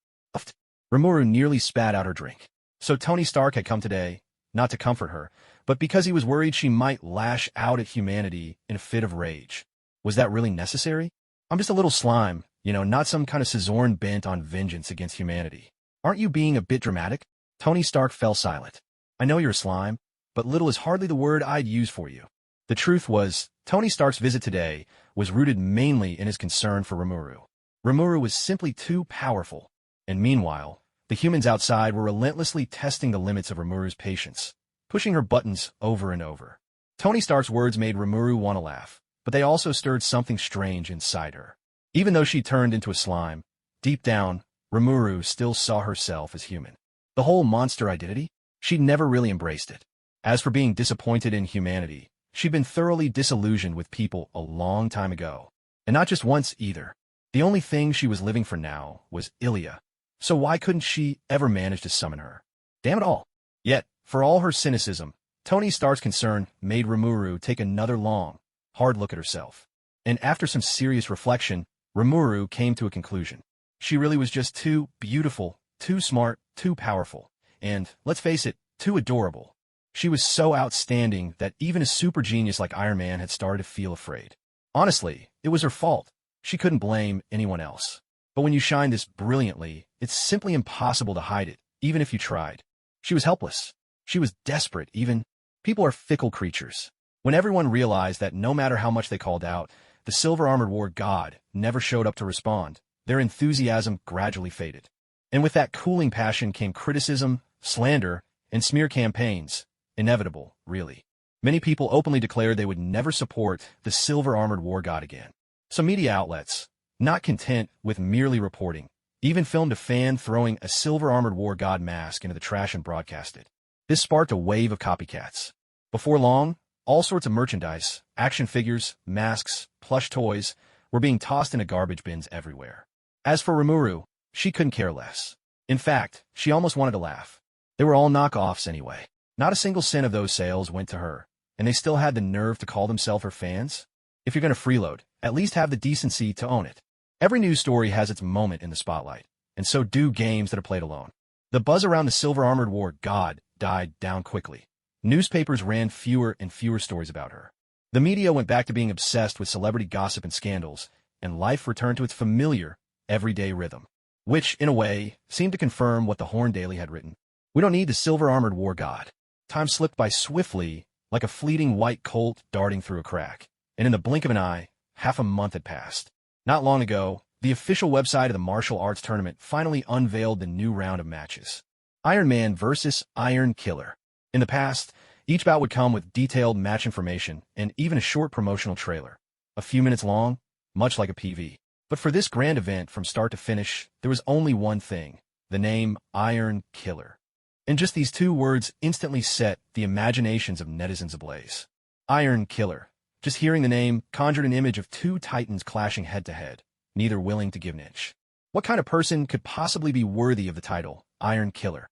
Remuru nearly spat out her drink. So Tony Stark had come today, not to comfort her, but because he was worried she might lash out at humanity in a fit of rage. Was that really necessary? I'm just a little slime, not some kind of Szorn bent on vengeance against humanity. Aren't you being a bit dramatic? Tony Stark fell silent. I know you're a slime, but little is hardly the word I'd use for you. The truth was, Tony Stark's visit today was rooted mainly in his concern for Remuru. Remuru was simply too powerful, and meanwhile, the humans outside were relentlessly testing the limits of Remuru's patience, pushing her buttons over and over. Tony Stark's words made Remuru want to laugh, but they also stirred something strange inside her. Even though she turned into a slime, deep down, Remuru still saw herself as human. The whole monster identity? She'd never really embraced it. As for being disappointed in humanity, she'd been thoroughly disillusioned with people a long time ago. And not just once either. The only thing she was living for now was Ilya. So why couldn't she ever manage to summon her? Damn it all. Yet, for all her cynicism, Tony Stark's concern made Rimuru take another long, hard look at herself. And after some serious reflection, Rimuru came to a conclusion. She really was just too beautiful, too smart, too powerful, and, let's face it, too adorable. She was so outstanding that even a super genius like Iron Man had started to feel afraid. Honestly, it was her fault. She couldn't blame anyone else. But when you shine this brilliantly, it's simply impossible to hide it, even if you tried. She was helpless. She was desperate, even. People are fickle creatures. When everyone realized that no matter how much they called out, the silver-armored war god never showed up to respond, their enthusiasm gradually faded. And with that cooling passion came criticism, slander, and smear campaigns. Inevitable, really. Many people openly declared they would never support the silver-armored war god again. Some media outlets, not content with merely reporting, even filmed a fan throwing a silver-armored war god mask into the trash and broadcast it. This sparked a wave of copycats. Before long, all sorts of merchandise, action figures, masks, plush toys, were being tossed into garbage bins everywhere. As for Remuru, she couldn't care less. In fact, she almost wanted to laugh. They were all knockoffs anyway. Not a single cent of those sales went to her, and they still had the nerve to call themselves her fans? If you're going to freeload, at least have the decency to own it. Every news story has its moment in the spotlight, and so do games that are played alone. The buzz around the silver-armored war god died down quickly. Newspapers ran fewer and fewer stories about her. The media went back to being obsessed with celebrity gossip and scandals, and life returned to its familiar, everyday rhythm, which, in a way, seemed to confirm what the Horn Daily had written. We don't need the silver-armored war god. Time slipped by swiftly, like a fleeting white colt darting through a crack, and in the blink of an eye, half a month had passed. Not long ago, the official website of the martial arts tournament finally unveiled the new round of matches. Iron Man versus Iron Killer. In the past, each bout would come with detailed match information and even a short promotional trailer. A few minutes long, much like a PV. But for this grand event from start to finish, there was only one thing, the name Iron Killer. And just these two words instantly set the imaginations of netizens ablaze. Iron Killer. Just hearing the name conjured an image of two titans clashing head-to-head, neither willing to give an inch. What kind of person could possibly be worthy of the title, Iron Killer?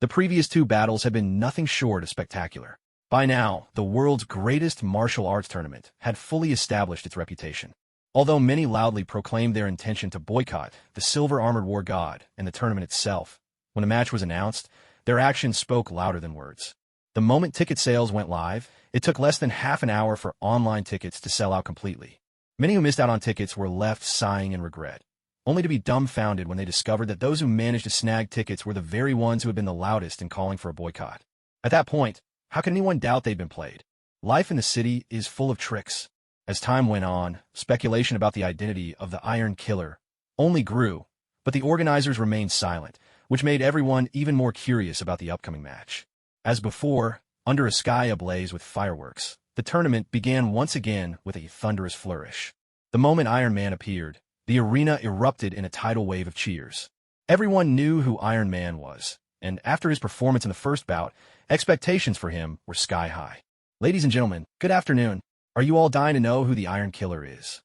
The previous two battles had been nothing short of spectacular. By now, the world's greatest martial arts tournament had fully established its reputation. Although many loudly proclaimed their intention to boycott the silver-armored war god and the tournament itself, when a match was announced, their actions spoke louder than words. The moment ticket sales went live, it took less than half an hour for online tickets to sell out completely. Many who missed out on tickets were left sighing in regret, only to be dumbfounded when they discovered that those who managed to snag tickets were the very ones who had been the loudest in calling for a boycott. At that point, how could anyone doubt they'd been played? Life in the city is full of tricks. As time went on, speculation about the identity of the Iron Killer only grew, but the organizers remained silent, which made everyone even more curious about the upcoming match. As before, under a sky ablaze with fireworks, the tournament began once again with a thunderous flourish. The moment Iron Man appeared, the arena erupted in a tidal wave of cheers. Everyone knew who Iron Man was, and after his performance in the first bout, expectations for him were sky high. Ladies and gentlemen, good afternoon. Are you all dying to know who the Iron Killer is?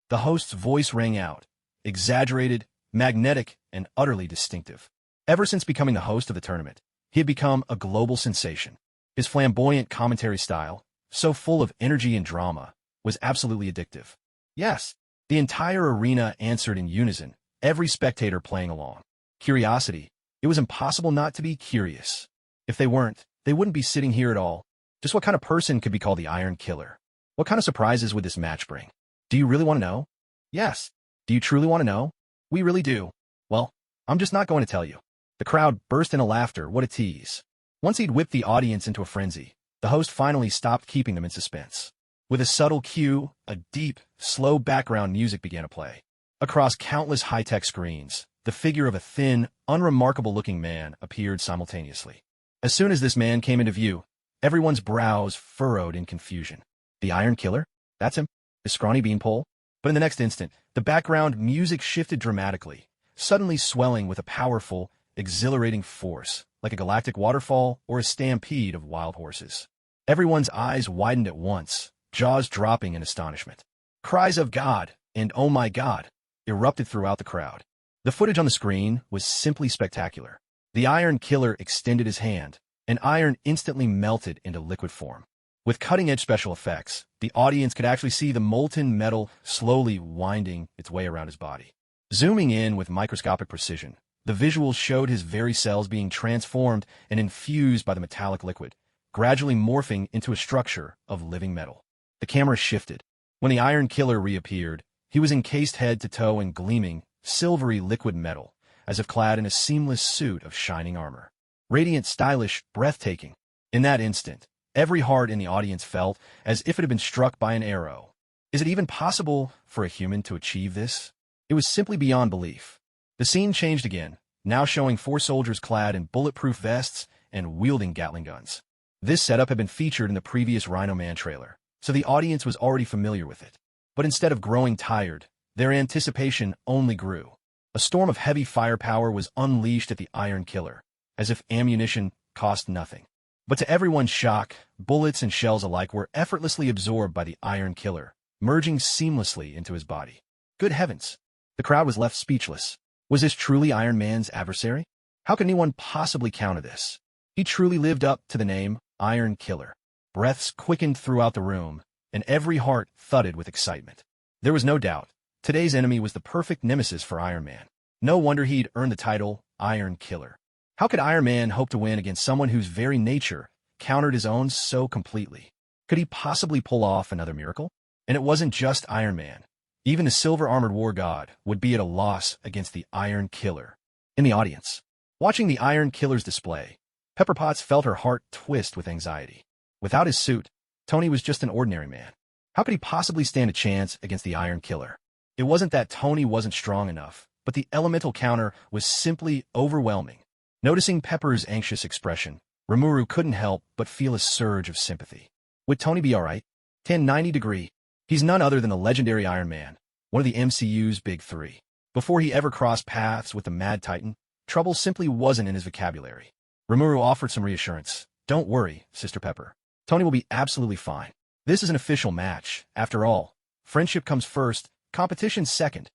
The host's voice rang out, exaggerated, magnetic, and utterly distinctive. Ever since becoming the host of the tournament, he had become a global sensation. His flamboyant commentary style, so full of energy and drama, was absolutely addictive. Yes, the entire arena answered in unison, every spectator playing along. Curiosity. It was impossible not to be curious. If they weren't, they wouldn't be sitting here at all. Just what kind of person could be called the Iron Killer? What kind of surprises would this match bring? Do you really want to know? Yes. Do you truly want to know? We really do. Well, I'm just not going to tell you. The crowd burst into laughter. What a tease. Once he'd whipped the audience into a frenzy, the host finally stopped keeping them in suspense. With a subtle cue, a deep, slow background music began to play. Across countless high-tech screens, the figure of a thin, unremarkable-looking man appeared simultaneously. As soon as this man came into view, everyone's brows furrowed in confusion. The Iron Killer? That's him? The scrawny beanpole? But in the next instant, the background music shifted dramatically, suddenly swelling with a powerful, exhilarating force, like a galactic waterfall or a stampede of wild horses. Everyone's eyes widened at once, jaws dropping in astonishment. Cries of God and "Oh my God!" erupted throughout the crowd. The footage on the screen was simply spectacular. The Iron Killer extended his hand, and iron instantly melted into liquid form. With cutting-edge special effects, the audience could actually see the molten metal slowly winding its way around his body. Zooming in with microscopic precision, the visuals showed his very cells being transformed and infused by the metallic liquid, gradually morphing into a structure of living metal. The camera shifted. When the Iron Killer reappeared, he was encased head to toe in gleaming, silvery liquid metal, as if clad in a seamless suit of shining armor. Radiant, stylish, breathtaking. In that instant, every heart in the audience felt as if it had been struck by an arrow. Is it even possible for a human to achieve this? It was simply beyond belief. The scene changed again, now showing 4 soldiers clad in bulletproof vests and wielding Gatling guns. This setup had been featured in the previous Rhino Man trailer, so the audience was already familiar with it. But instead of growing tired, their anticipation only grew. A storm of heavy firepower was unleashed at the Iron Killer, as if ammunition cost nothing. But to everyone's shock, bullets and shells alike were effortlessly absorbed by the Iron Killer, merging seamlessly into his body. Good heavens! The crowd was left speechless. Was this truly Iron Man's adversary? How could anyone possibly counter this? He truly lived up to the name Iron Killer. Breaths quickened throughout the room, and every heart thudded with excitement. There was no doubt. Today's enemy was the perfect nemesis for Iron Man. No wonder he'd earned the title Iron Killer. How could Iron Man hope to win against someone whose very nature countered his own so completely? Could he possibly pull off another miracle? And it wasn't just Iron Man. Even the silver-armored war god would be at a loss against the Iron Killer. In the audience, watching the Iron Killer's display, Pepper Potts felt her heart twist with anxiety. Without his suit, Tony was just an ordinary man. How could he possibly stand a chance against the Iron Killer? It wasn't that Tony wasn't strong enough, but the elemental counter was simply overwhelming. Noticing Pepper's anxious expression, Rimuru couldn't help but feel a surge of sympathy. Would Tony be alright? 1090°. He's none other than the legendary Iron Man, one of the MCU's big 3. Before he ever crossed paths with the Mad Titan, trouble simply wasn't in his vocabulary. Remuru offered some reassurance. Don't worry, Sister Pepper. Tony will be absolutely fine. This is an official match. After all, friendship comes first, competition second.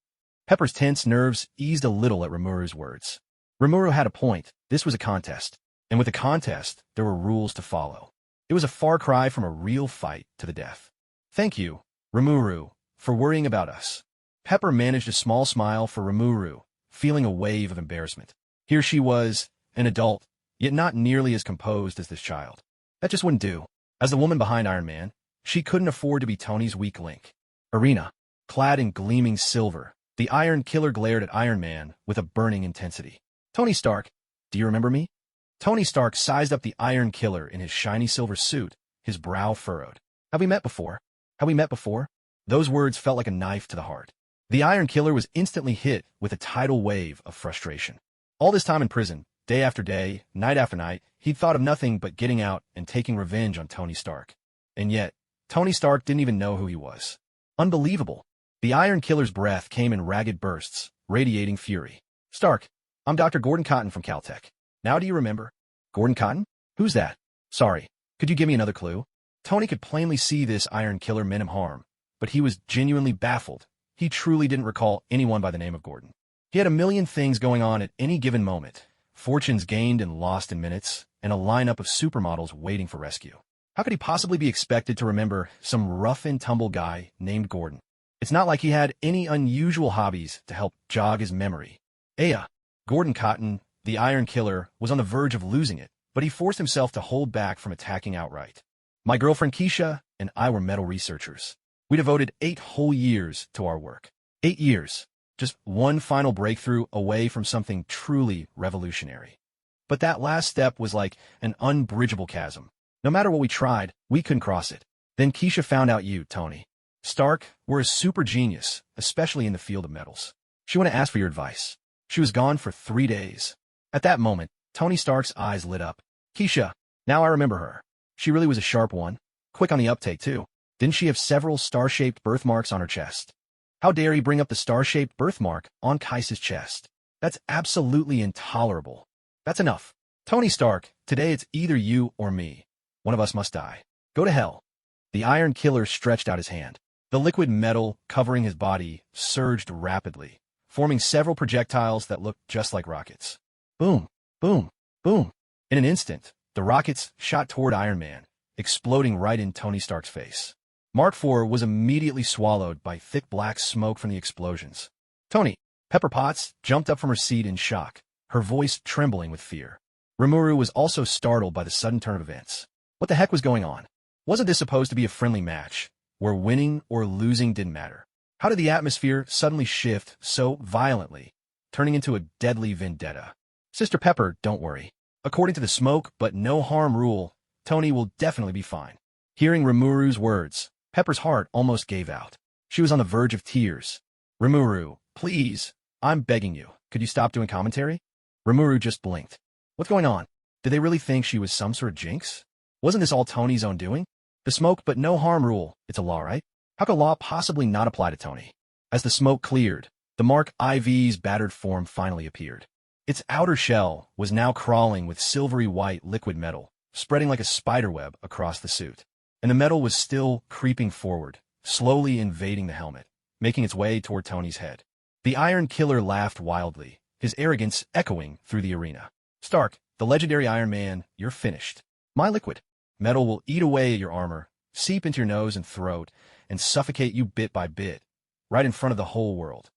Pepper's tense nerves eased a little at Remuru's words. Remuru had a point. This was a contest. And with a contest, there were rules to follow. It was a far cry from a real fight to the death. Thank you, Remuru, for worrying about us. Pepper managed a small smile for Remuru, feeling a wave of embarrassment. Here she was, an adult, yet not nearly as composed as this child. That just wouldn't do. As the woman behind Iron Man, she couldn't afford to be Tony's weak link. Arena. Clad in gleaming silver, the Iron Killer glared at Iron Man with a burning intensity. Tony Stark, do you remember me? Tony Stark sized up the Iron Killer in his shiny silver suit, his brow furrowed. Have we met before? Have we met before? Those words felt like a knife to the heart. The Iron Killer was instantly hit with a tidal wave of frustration. All this time in prison, day after day, night after night, he'd thought of nothing but getting out and taking revenge on Tony Stark. And yet, Tony Stark didn't even know who he was. Unbelievable. The Iron Killer's breath came in ragged bursts, radiating fury. Stark, I'm Dr. Gordon Cotton from Caltech. Now do you remember? Gordon Cotton? Who's that? Sorry, could you give me another clue? Tony could plainly see this Iron Killer meant him harm, but he was genuinely baffled. He truly didn't recall anyone by the name of Gordon. He had a million things going on at any given moment, fortunes gained and lost in minutes, and a lineup of supermodels waiting for rescue. How could he possibly be expected to remember some rough-and-tumble guy named Gordon? It's not like he had any unusual hobbies to help jog his memory. Gordon Cotton, the Iron Killer, was on the verge of losing it, but he forced himself to hold back from attacking outright. My girlfriend Keisha and I were metal researchers. We devoted 8 whole years to our work. 8 years. Just one final breakthrough away from something truly revolutionary. But that last step was like an unbridgeable chasm. No matter what we tried, we couldn't cross it. Then Keisha found out you, Tony Stark, were a super genius, especially in the field of metals. She wanted to ask for your advice. She was gone for 3 days. At that moment, Tony Stark's eyes lit up. Keisha, now I remember her. She really was a sharp one. Quick on the uptake, too. Didn't she have several star-shaped birthmarks on her chest? How dare he bring up the star-shaped birthmark on Kaisa's chest? That's absolutely intolerable. That's enough. Tony Stark, today it's either you or me. One of us must die. Go to hell. The Iron Killer stretched out his hand. The liquid metal covering his body surged rapidly, forming several projectiles that looked just like rockets. Boom, boom, boom. In an instant, the rockets shot toward Iron Man, exploding right in Tony Stark's face. Mark IV was immediately swallowed by thick black smoke from the explosions. Tony, Pepper Potts, jumped up from her seat in shock, her voice trembling with fear. Rimuru was also startled by the sudden turn of events. What the heck was going on? Wasn't this supposed to be a friendly match, where winning or losing didn't matter? How did the atmosphere suddenly shift so violently, turning into a deadly vendetta? Sister Pepper, don't worry. According to the smoke but no harm rule, Tony will definitely be fine. Hearing Rimuru's words, Pepper's heart almost gave out. She was on the verge of tears. Remuru, please, I'm begging you. Could you stop doing commentary? Remuru just blinked. What's going on? Did they really think she was some sort of jinx? Wasn't this all Tony's own doing? The smoke but no harm rule, it's a law, right? How could law possibly not apply to Tony? As the smoke cleared, the Mark IV's battered form finally appeared. Its outer shell was now crawling with silvery white liquid metal, spreading like a spiderweb across the suit. And the metal was still creeping forward, slowly invading the helmet, making its way toward Tony's head. The Iron Killer laughed wildly, his arrogance echoing through the arena. Stark, the legendary Iron Man, you're finished. My liquid metal will eat away at your armor, seep into your nose and throat, and suffocate you bit by bit, right in front of the whole world.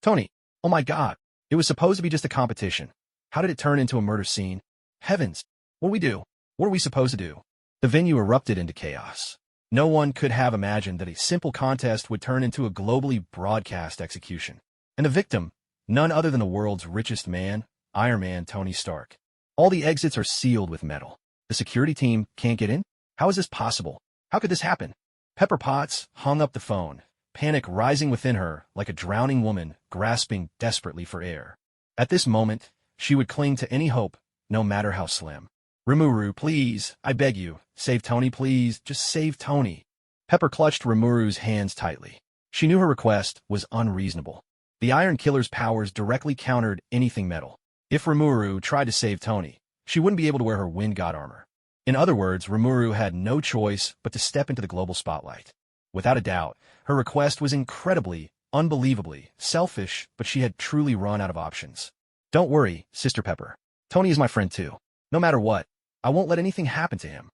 Tony, oh my God, it was supposed to be just a competition. How did it turn into a murder scene? Heavens, what do we do? What are we supposed to do? The venue erupted into chaos. No one could have imagined that a simple contest would turn into a globally broadcast execution. And the victim, none other than the world's richest man, Iron Man Tony Stark. All the exits are sealed with metal. The security team can't get in? How is this possible? How could this happen? Pepper Potts hung up the phone, panic rising within her like a drowning woman grasping desperately for air. At this moment, she would cling to any hope, no matter how slim. Remuru, please, I beg you, save Tony, please, just save Tony. Pepper clutched Rimuru's hands tightly. She knew her request was unreasonable. The Iron Killer's powers directly countered anything metal. If Rimuru tried to save Tony, she wouldn't be able to wear her wind god armor. In other words, Rimuru had no choice but to step into the global spotlight. Without a doubt, her request was incredibly, unbelievably selfish, but she had truly run out of options. Don't worry, Sister Pepper. Tony is my friend too. No matter what, I won't let anything happen to him.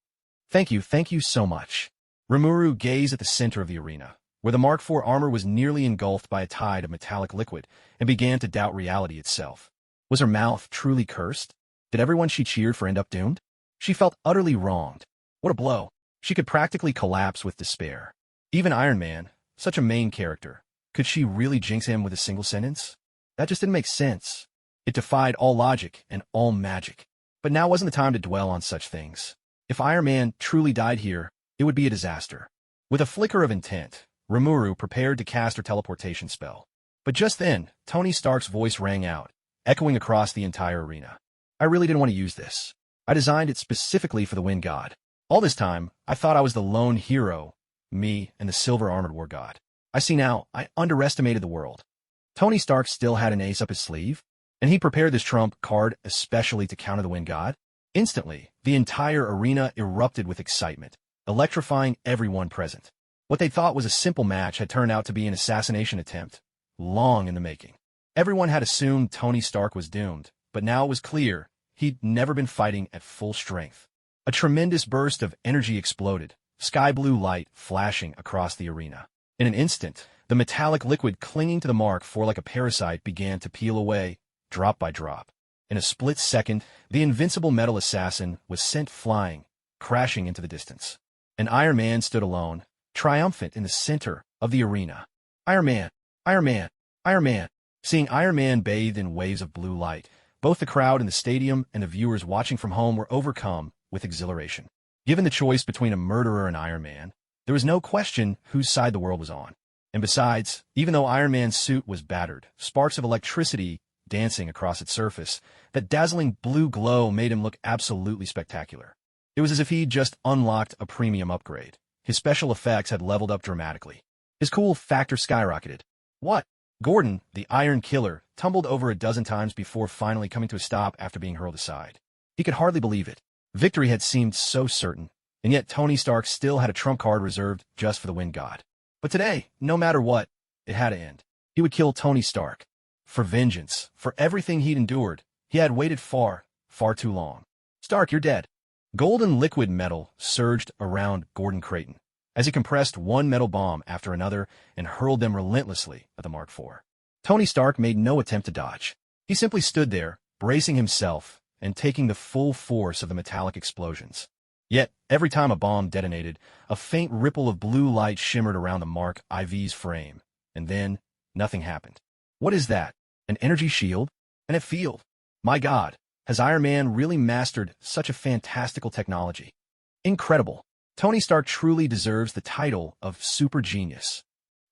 Thank you so much. Remuru gazed at the center of the arena, where the Mark IV armor was nearly engulfed by a tide of metallic liquid, and began to doubt reality itself. Was her mouth truly cursed? Did everyone she cheered for end up doomed? She felt utterly wronged. What a blow. She could practically collapse with despair. Even Iron Man, such a main character, could she really jinx him with a single sentence? That just didn't make sense. It defied all logic and all magic. But now wasn't the time to dwell on such things. If Iron Man truly died here, it would be a disaster. With a flicker of intent, Remuru prepared to cast her teleportation spell. But just then, Tony Stark's voice rang out, echoing across the entire arena. I really didn't want to use this. I designed it specifically for the Wind God. All this time, I thought I was the lone hero, me and the silver-armored war god. I see now, I underestimated the world. Tony Stark still had an ace up his sleeve, and he prepared this trump card especially to counter the Wind God. Instantly, the entire arena erupted with excitement, electrifying everyone present. What they thought was a simple match had turned out to be an assassination attempt, long in the making. Everyone had assumed Tony Stark was doomed, but now it was clear he'd never been fighting at full strength. A tremendous burst of energy exploded, sky blue light flashing across the arena. In an instant, the metallic liquid clinging to the Mark IV like a parasite began to peel away, drop by drop. In a split second, the invincible metal assassin was sent flying, crashing into the distance. And Iron Man stood alone, triumphant in the center of the arena. Iron Man! Iron Man! Iron Man! Seeing Iron Man bathed in waves of blue light, both the crowd in the stadium and the viewers watching from home were overcome with exhilaration. Given the choice between a murderer and Iron Man, there was no question whose side the world was on. And besides, even though Iron Man's suit was battered, sparks of electricity dancing across its surface, that dazzling blue glow made him look absolutely spectacular. It was as if he'd just unlocked a premium upgrade. His special effects had leveled up dramatically. His cool factor skyrocketed. What? Gordon, the Iron Killer, tumbled over a dozen times before finally coming to a stop after being hurled aside. He could hardly believe it. Victory had seemed so certain, and yet Tony Stark still had a trump card reserved just for the Wind God. But today, no matter what, it had to end. He would kill Tony Stark. For vengeance, for everything he'd endured, he had waited far, far too long. Stark, you're dead. Golden liquid metal surged around Gordon Creighton as he compressed one metal bomb after another and hurled them relentlessly at the Mark IV. Tony Stark made no attempt to dodge. He simply stood there, bracing himself and taking the full force of the metallic explosions. Yet, every time a bomb detonated, a faint ripple of blue light shimmered around the Mark IV's frame, and then nothing happened. What is that? An energy shield? And a field? My God, has Iron Man really mastered such a fantastical technology? Incredible. Tony Stark truly deserves the title of super genius.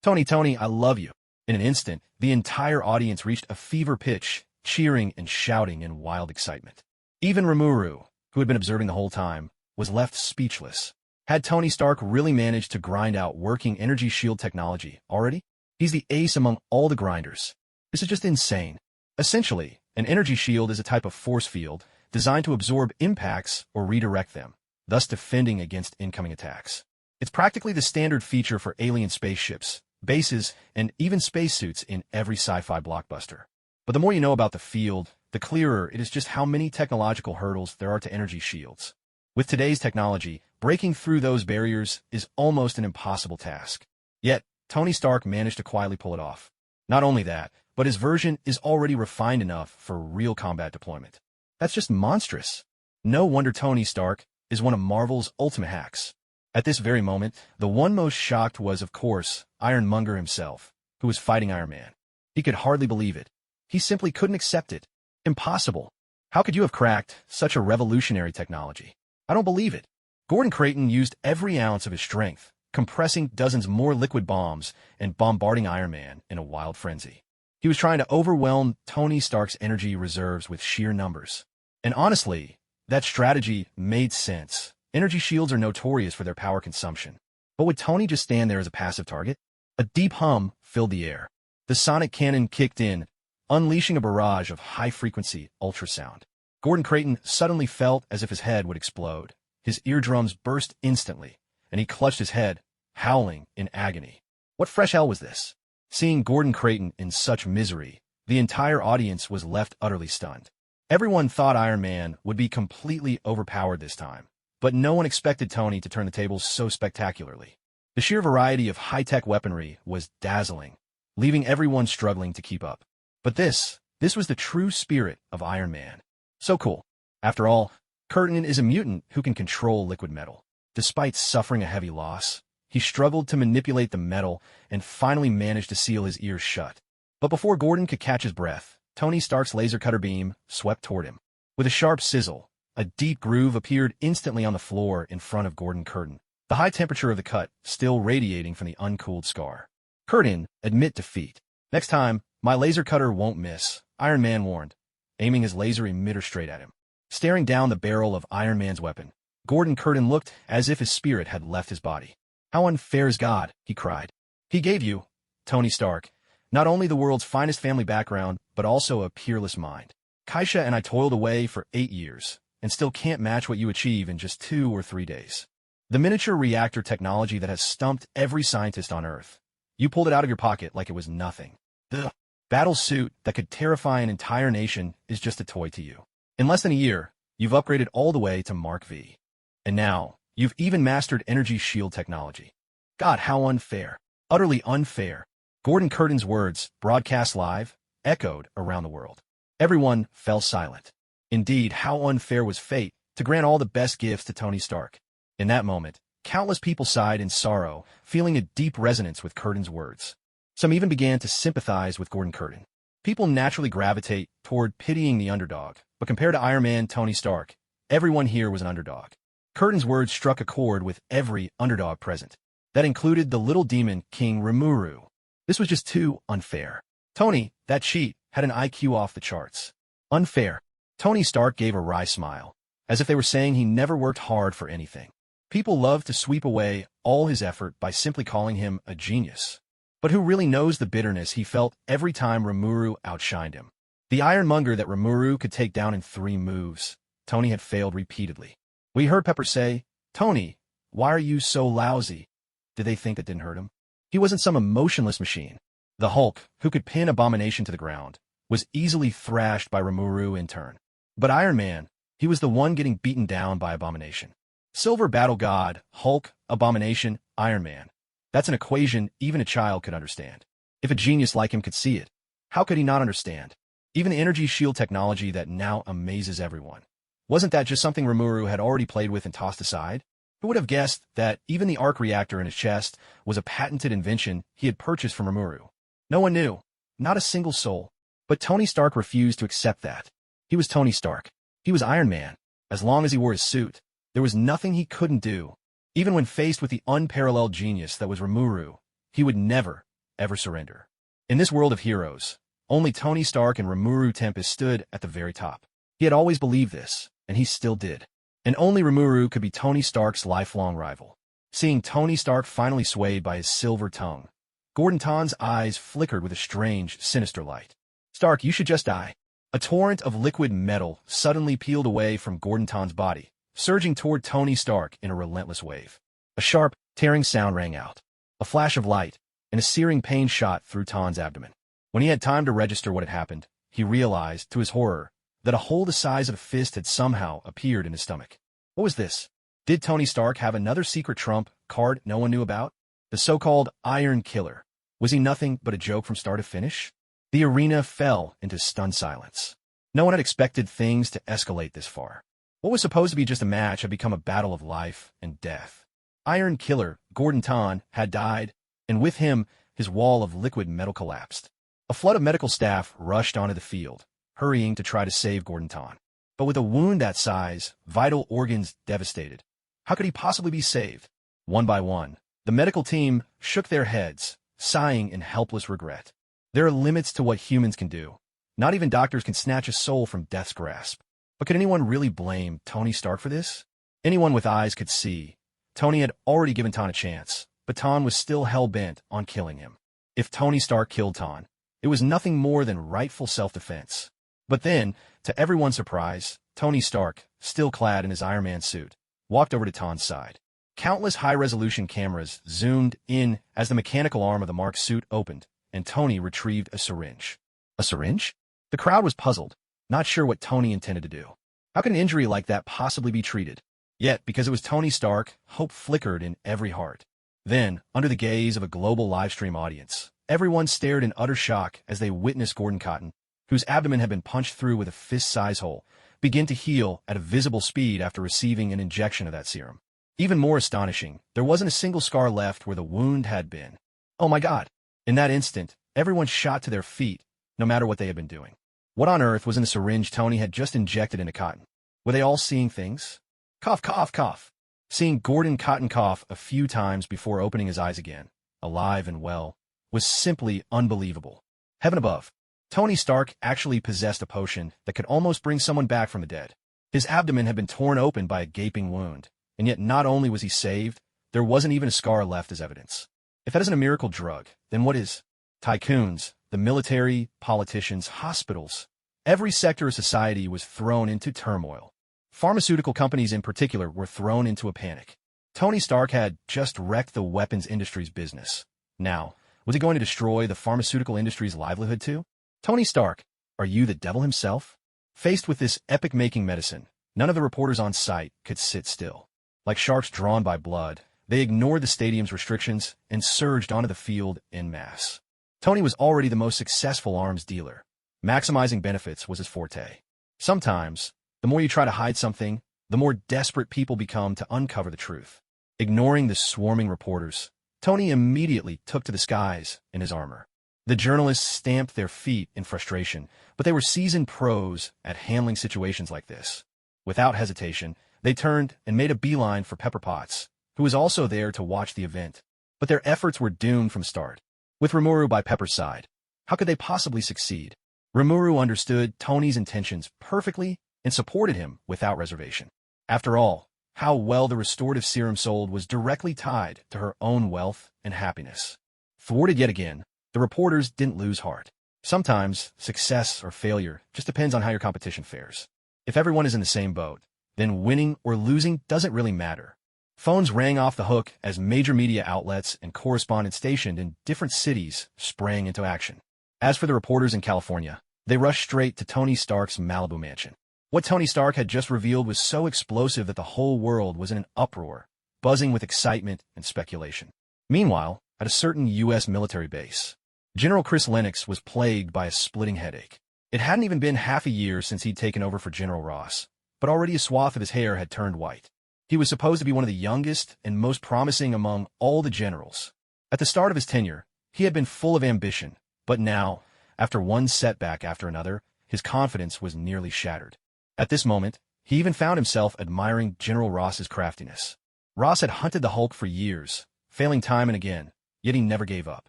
Tony, I love you. In an instant, the entire audience reached a fever pitch, cheering and shouting in wild excitement. Even Rimuru, who had been observing the whole time, was left speechless. Had Tony Stark really managed to grind out working energy shield technology already? He's the ace among all the grinders. This is just insane. Essentially, an energy shield is a type of force field designed to absorb impacts or redirect them, thus defending against incoming attacks. It's practically the standard feature for alien spaceships, bases, and even spacesuits in every sci-fi blockbuster. But the more you know about the field, the clearer it is just how many technological hurdles there are to energy shields. With today's technology, breaking through those barriers is almost an impossible task. Yet, Tony Stark managed to quietly pull it off. Not only that, but his version is already refined enough for real combat deployment. That's just monstrous. No wonder Tony Stark is one of Marvel's ultimate hacks. At this very moment, the one most shocked was, of course, Ironmonger himself, who was fighting Iron Man. He could hardly believe it. He simply couldn't accept it. Impossible. How could you have cracked such a revolutionary technology? I don't believe it. Gordon Creighton used every ounce of his strength, compressing dozens more liquid bombs and bombarding Iron Man in a wild frenzy. He was trying to overwhelm Tony Stark's energy reserves with sheer numbers. And honestly, that strategy made sense. Energy shields are notorious for their power consumption. But would Tony just stand there as a passive target? A deep hum filled the air. The sonic cannon kicked in, unleashing a barrage of high-frequency ultrasound. Gordon Creighton suddenly felt as if his head would explode. His eardrums burst instantly, and he clutched his head, howling in agony. What fresh hell was this? Seeing Gordon Creighton in such misery, the entire audience was left utterly stunned. Everyone thought Iron Man would be completely overpowered this time, but no one expected Tony to turn the tables so spectacularly. The sheer variety of high-tech weaponry was dazzling, leaving everyone struggling to keep up. But this was the true spirit of Iron Man. So cool. After all, Creighton is a mutant who can control liquid metal. Despite suffering a heavy loss, he struggled to manipulate the metal and finally managed to seal his ears shut. But before Gordon could catch his breath, Tony Stark's laser cutter beam swept toward him. With a sharp sizzle, a deep groove appeared instantly on the floor in front of Gordon Creighton, the high temperature of the cut still radiating from the uncooled scar. Creighton, admit defeat. Next time, my laser cutter won't miss, Iron Man warned, aiming his laser emitter straight at him. Staring down the barrel of Iron Man's weapon, Gordon Creighton looked as if his spirit had left his body. How unfair is God, he cried. He gave you, Tony Stark, not only the world's finest family background, but also a peerless mind. Kaisha and I toiled away for 8 years, and still can't match what you achieve in just 2 or 3 days. The miniature reactor technology that has stumped every scientist on Earth. You pulled it out of your pocket like it was nothing. The battle suit that could terrify an entire nation is just a toy to you. In less than a year, you've upgraded all the way to Mark V. And now, you've even mastered energy shield technology. God, how unfair. Utterly unfair. Gordon Creighton's words, broadcast live, echoed around the world. Everyone fell silent. Indeed, how unfair was fate to grant all the best gifts to Tony Stark. In that moment, countless people sighed in sorrow, feeling a deep resonance with Creighton's words. Some even began to sympathize with Gordon Creighton. People naturally gravitate toward pitying the underdog, but compared to Iron Man Tony Stark, everyone here was an underdog. Creighton's words struck a chord with every underdog present. That included the little demon King Remuru. This was just too unfair. Tony, that cheat, had an IQ off the charts. Unfair. Tony Stark gave a wry smile, as if they were saying he never worked hard for anything. People loved to sweep away all his effort by simply calling him a genius. But who really knows the bitterness he felt every time Remuru outshined him? The ironmonger that Remuru could take down in 3 moves, Tony had failed repeatedly. We heard Pepper say, "Tony, why are you so lousy?" Did they think that didn't hurt him? He wasn't some emotionless machine. The Hulk, who could pin Abomination to the ground, was easily thrashed by Rimuru in turn. But Iron Man, he was the one getting beaten down by Abomination. Silver Battle God, Hulk, Abomination, Iron Man. That's an equation even a child could understand. If a genius like him could see it, how could he not understand? Even the energy shield technology that now amazes everyone. Wasn't that just something Remuru had already played with and tossed aside? Who would have guessed that even the arc reactor in his chest was a patented invention he had purchased from Remuru? No one knew. Not a single soul. But Tony Stark refused to accept that. He was Tony Stark. He was Iron Man. As long as he wore his suit, there was nothing he couldn't do. Even when faced with the unparalleled genius that was Remuru, he would never, ever surrender. In this world of heroes, only Tony Stark and Rimuru Tempest stood at the very top. He had always believed this, and he still did. And only Rimuru could be Tony Stark's lifelong rival. Seeing Tony Stark finally swayed by his silver tongue, Gordon Ton's eyes flickered with a strange, sinister light. Stark, you should just die. A torrent of liquid metal suddenly peeled away from Gordon Ton's body, surging toward Tony Stark in a relentless wave. A sharp, tearing sound rang out. A flash of light, and a searing pain shot through Ton's abdomen. When he had time to register what had happened, he realized, to his horror, that a hole the size of a fist had somehow appeared in his stomach. What was this? Did Tony Stark have another secret trump card no one knew about? The so-called Iron Killer. Was he nothing but a joke from start to finish? The arena fell into stunned silence. No one had expected things to escalate this far. What was supposed to be just a match had become a battle of life and death. Iron Killer, Gordon Ton, had died, and with him, his wall of liquid metal collapsed. A flood of medical staff rushed onto the field, hurrying to try to save Gordon Ton. But with a wound that size, vital organs devastated, how could he possibly be saved? One by one, the medical team shook their heads, sighing in helpless regret. There are limits to what humans can do. Not even doctors can snatch a soul from death's grasp. But could anyone really blame Tony Stark for this? Anyone with eyes could see. Tony had already given Ton a chance, but Ton was still hell-bent on killing him. If Tony Stark killed Ton, it was nothing more than rightful self-defense. But then, to everyone's surprise, Tony Stark, still clad in his Iron Man suit, walked over to Ton's side. Countless high-resolution cameras zoomed in as the mechanical arm of the Mark suit opened, and Tony retrieved a syringe. A syringe? The crowd was puzzled, not sure what Tony intended to do. How could an injury like that possibly be treated? Yet, because it was Tony Stark, hope flickered in every heart. Then, under the gaze of a global livestream audience, everyone stared in utter shock as they witnessed Gordon Cotton, whose abdomen had been punched through with a fist-size hole, begin to heal at a visible speed after receiving an injection of that serum. Even more astonishing, there wasn't a single scar left where the wound had been. Oh my God! In that instant, everyone shot to their feet, no matter what they had been doing. What on earth was in the syringe Tony had just injected into Cotton? Were they all seeing things? Cough, cough, cough. Seeing Gordon Cotton cough a few times before opening his eyes again, alive and well, was simply unbelievable. Heaven above, Tony Stark actually possessed a potion that could almost bring someone back from the dead. His abdomen had been torn open by a gaping wound, and yet not only was he saved, there wasn't even a scar left as evidence. If that isn't a miracle drug, then what is? Tycoons, the military, politicians, hospitals. Every sector of society was thrown into turmoil. Pharmaceutical companies in particular were thrown into a panic. Tony Stark had just wrecked the weapons industry's business. Now, was he going to destroy the pharmaceutical industry's livelihood too? Tony Stark, are you the devil himself? Faced with this epic-making medicine, none of the reporters on site could sit still. Like sharks drawn by blood, they ignored the stadium's restrictions and surged onto the field en masse. Tony was already the most successful arms dealer. Maximizing benefits was his forte. Sometimes, the more you try to hide something, the more desperate people become to uncover the truth. Ignoring the swarming reporters, Tony immediately took to the skies in his armor. The journalists stamped their feet in frustration, but they were seasoned pros at handling situations like this. Without hesitation, they turned and made a beeline for Pepper Potts, who was also there to watch the event. But their efforts were doomed from start. With Remuru by Pepper's side, how could they possibly succeed? Remuru understood Tony's intentions perfectly and supported him without reservation. After all, how well the restorative serum sold was directly tied to her own wealth and happiness. Thwarted yet again, the reporters didn't lose heart. Sometimes, success or failure just depends on how your competition fares. If everyone is in the same boat, then winning or losing doesn't really matter. Phones rang off the hook as major media outlets and correspondents stationed in different cities sprang into action. As for the reporters in California, they rushed straight to Tony Stark's Malibu mansion. What Tony Stark had just revealed was so explosive that the whole world was in an uproar, buzzing with excitement and speculation. Meanwhile, at a certain U.S. military base, General Chris Lennox was plagued by a splitting headache. It hadn't even been half a year since he'd taken over for General Ross, but already a swath of his hair had turned white. He was supposed to be one of the youngest and most promising among all the generals. At the start of his tenure, he had been full of ambition, but now, after one setback after another, his confidence was nearly shattered. At this moment, he even found himself admiring General Ross's craftiness. Ross had hunted the Hulk for years, failing time and again, yet he never gave up.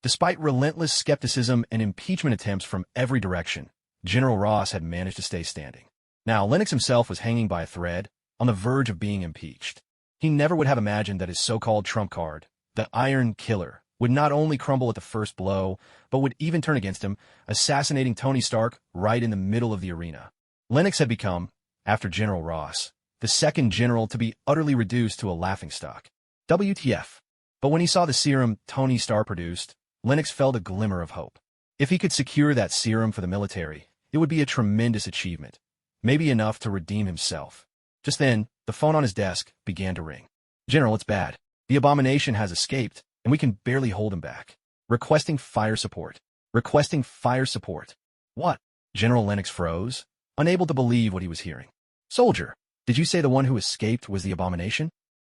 Despite relentless skepticism and impeachment attempts from every direction, General Ross had managed to stay standing. Now, Lennox himself was hanging by a thread, on the verge of being impeached. He never would have imagined that his so-called trump card, the Iron Killer, would not only crumble at the first blow, but would even turn against him, assassinating Tony Stark right in the middle of the arena. Lennox had become, after General Ross, the second general to be utterly reduced to a laughingstock. WTF. But when he saw the serum Tony Stark produced, Lennox felt a glimmer of hope. If he could secure that serum for the military, it would be a tremendous achievement, maybe enough to redeem himself. Just then, the phone on his desk began to ring. General, it's bad. The Abomination has escaped, and we can barely hold him back. Requesting fire support. Requesting fire support. What? General Lennox froze, unable to believe what he was hearing. Soldier, did you say the one who escaped was the Abomination?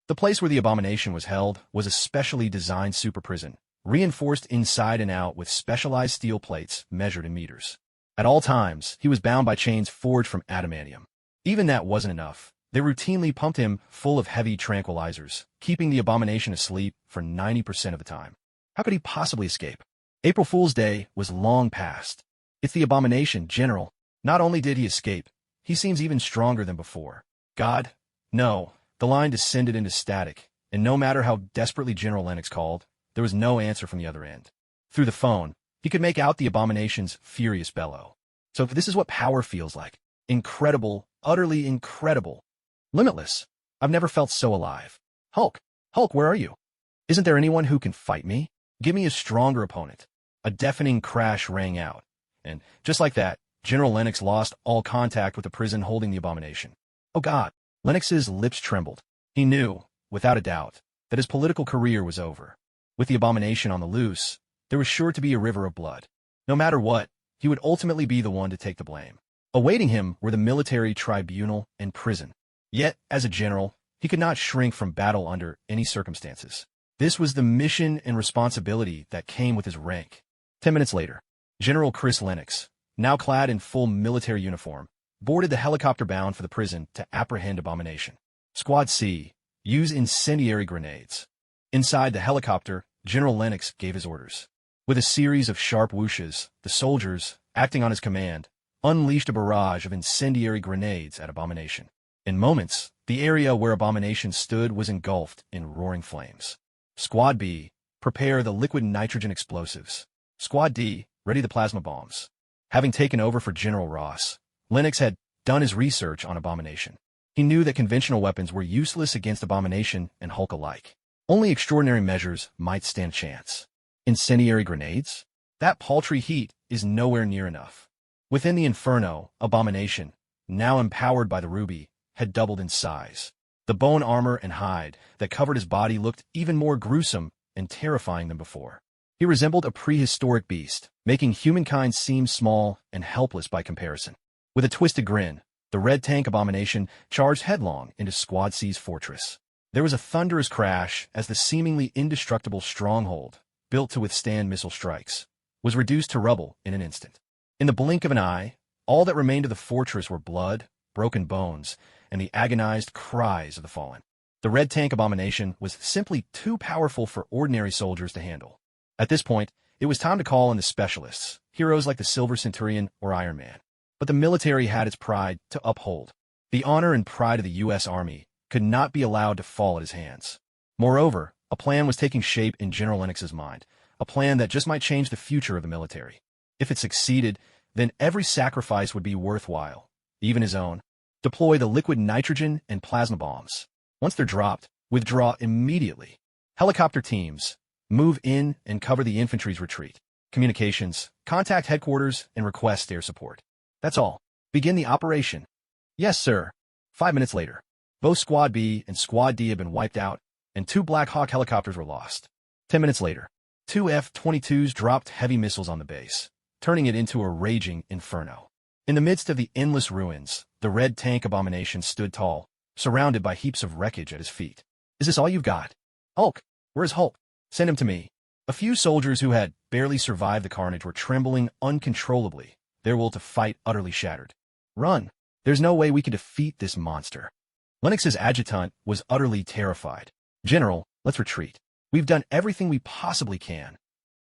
The place where the Abomination was held was a specially designed super prison, reinforced inside and out with specialized steel plates measured in meters. At all times, he was bound by chains forged from adamantium. Even that wasn't enough. They routinely pumped him full of heavy tranquilizers, keeping the Abomination asleep for 90% of the time. How could he possibly escape? April Fool's Day was long past. It's the Abomination, General. Not only did he escape, he seems even stronger than before. God? No. The line descended into static, and no matter how desperately General Lennox called, there was no answer from the other end. Through the phone, he could make out the Abomination's furious bellow. So this is what power feels like. Incredible, utterly incredible. Limitless. I've never felt so alive. Hulk, where are you? Isn't there anyone who can fight me? Give me a stronger opponent. A deafening crash rang out, and just like that, General Lennox lost all contact with the prison holding the Abomination. Oh God. Lennox's lips trembled. He knew, without a doubt, that his political career was over. With the Abomination on the loose, there was sure to be a river of blood. No matter what, he would ultimately be the one to take the blame. Awaiting him were the military tribunal and prison. Yet, as a general, he could not shrink from battle under any circumstances. This was the mission and responsibility that came with his rank. 10 minutes later, General Chris Lennox, now clad in full military uniform, boarded the helicopter bound for the prison to apprehend Abomination. Squad C, use incendiary grenades. Inside the helicopter, General Lennox gave his orders. With a series of sharp whooshes, the soldiers, acting on his command, unleashed a barrage of incendiary grenades at Abomination. In moments, the area where Abomination stood was engulfed in roaring flames. Squad B, prepare the liquid nitrogen explosives. Squad D, ready the plasma bombs. Having taken over for General Ross, Lennox had done his research on Abomination. He knew that conventional weapons were useless against Abomination and Hulk alike. Only extraordinary measures might stand a chance. Incendiary grenades? That paltry heat is nowhere near enough. Within the Inferno, Abomination, now empowered by the Ruby, had doubled in size. The bone armor and hide that covered his body looked even more gruesome and terrifying than before. He resembled a prehistoric beast, making humankind seem small and helpless by comparison. With a twisted grin, the red tank Abomination charged headlong into Squad C's fortress. There was a thunderous crash as the seemingly indestructible stronghold, built to withstand missile strikes, was reduced to rubble in an instant. In the blink of an eye, all that remained of the fortress were blood, broken bones, and the agonized cries of the fallen. The red tank Abomination was simply too powerful for ordinary soldiers to handle. At this point, it was time to call on the specialists, heroes like the Silver Centurion or Iron Man. But the military had its pride to uphold. The honor and pride of the U.S. Army could not be allowed to fall at his hands. Moreover, a plan was taking shape in General Lennox's mind, a plan that just might change the future of the military. If it succeeded, then every sacrifice would be worthwhile, even his own. Deploy the liquid nitrogen and plasma bombs. Once they're dropped, Withdraw immediately. Helicopter teams. Move in and cover the infantry's retreat. Communications. Contact headquarters and request air support. That's all. Begin the operation. Yes, sir. 5 minutes later. Both Squad B and Squad D had been wiped out, and 2 Black Hawk helicopters were lost. 10 minutes later. 2 F-22s dropped heavy missiles on the base, turning it into a raging inferno. In the midst of the endless ruins, the red tank Abomination stood tall, surrounded by heaps of wreckage at his feet. Is this all you've got? Hulk! Where's Hulk? Send him to me. A few soldiers who had barely survived the carnage were trembling uncontrollably, their will to fight utterly shattered. Run! There's no way we can defeat this monster. Lennox's adjutant was utterly terrified. General, let's retreat. We've done everything we possibly can.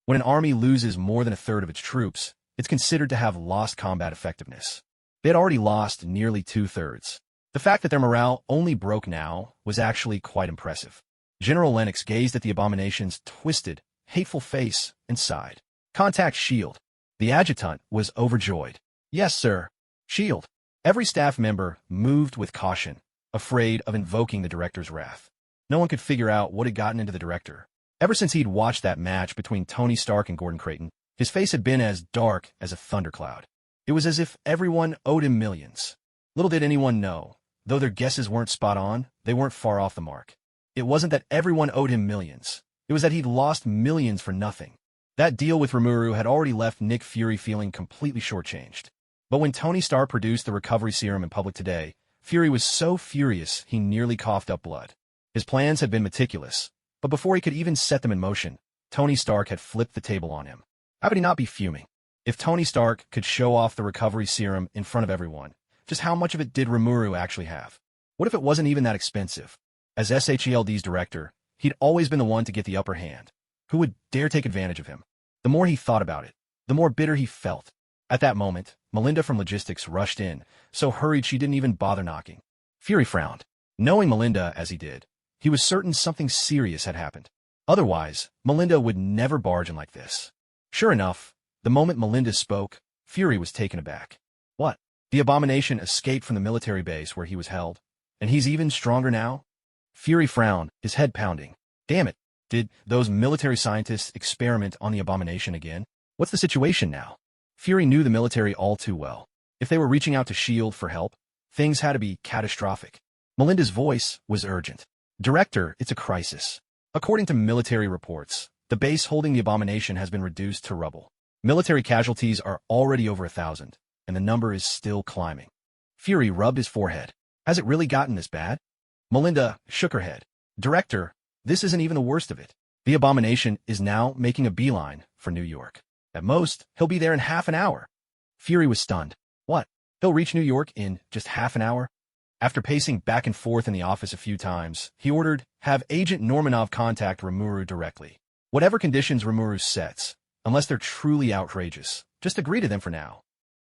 When an army loses more than a third of its troops, it's considered to have lost combat effectiveness. They had already lost nearly 2/3. The fact that their morale only broke now was actually quite impressive. General Lennox gazed at the Abomination's twisted, hateful face and sighed. Contact Shield. The adjutant was overjoyed. Yes, sir. Shield. Every staff member moved with caution, afraid of invoking the director's wrath. No one could figure out what had gotten into the director. Ever since he'd watched that match between Tony Stark and Gordon Creighton, his face had been as dark as a thundercloud. It was as if everyone owed him millions. Little did anyone know, though their guesses weren't spot on, they weren't far off the mark. It wasn't that everyone owed him millions. It was that he'd lost millions for nothing. That deal with Rimuru had already left Nick Fury feeling completely shortchanged. But when Tony Stark produced the recovery serum in public today, Fury was so furious he nearly coughed up blood. His plans had been meticulous, but before he could even set them in motion, Tony Stark had flipped the table on him. How could he not be fuming? If Tony Stark could show off the recovery serum in front of everyone, just how much of it did Remuru actually have? What if it wasn't even that expensive? As SHELD's director, he'd always been the one to get the upper hand. Who would dare take advantage of him? The more he thought about it, the more bitter he felt. At that moment, Melinda from logistics rushed in, so hurried she didn't even bother knocking. Fury frowned. Knowing Melinda as he did, he was certain something serious had happened. Otherwise, Melinda would never barge in like this. Sure enough, the moment Melinda spoke, Fury was taken aback. What? The Abomination escaped from the military base where he was held, and he's even stronger now? Fury frowned, his head pounding. Damn it, did those military scientists experiment on the Abomination again? What's the situation now? Fury knew the military all too well. If they were reaching out to S.H.I.E.L.D. for help, things had to be catastrophic. Melinda's voice was urgent. Director, it's a crisis. According to military reports, the base holding the Abomination has been reduced to rubble. Military casualties are already over 1,000, and the number is still climbing. Fury rubbed his forehead. Has it really gotten this bad? Melinda shook her head. Director, this isn't even the worst of it. The Abomination is now making a beeline for New York. At most, he'll be there in half an hour. Fury was stunned. What? He'll reach New York in just half an hour? After pacing back and forth in the office a few times, he ordered, have Agent Normanov contact Remuru directly. Whatever conditions Remuru sets, unless they're truly outrageous, just agree to them for now.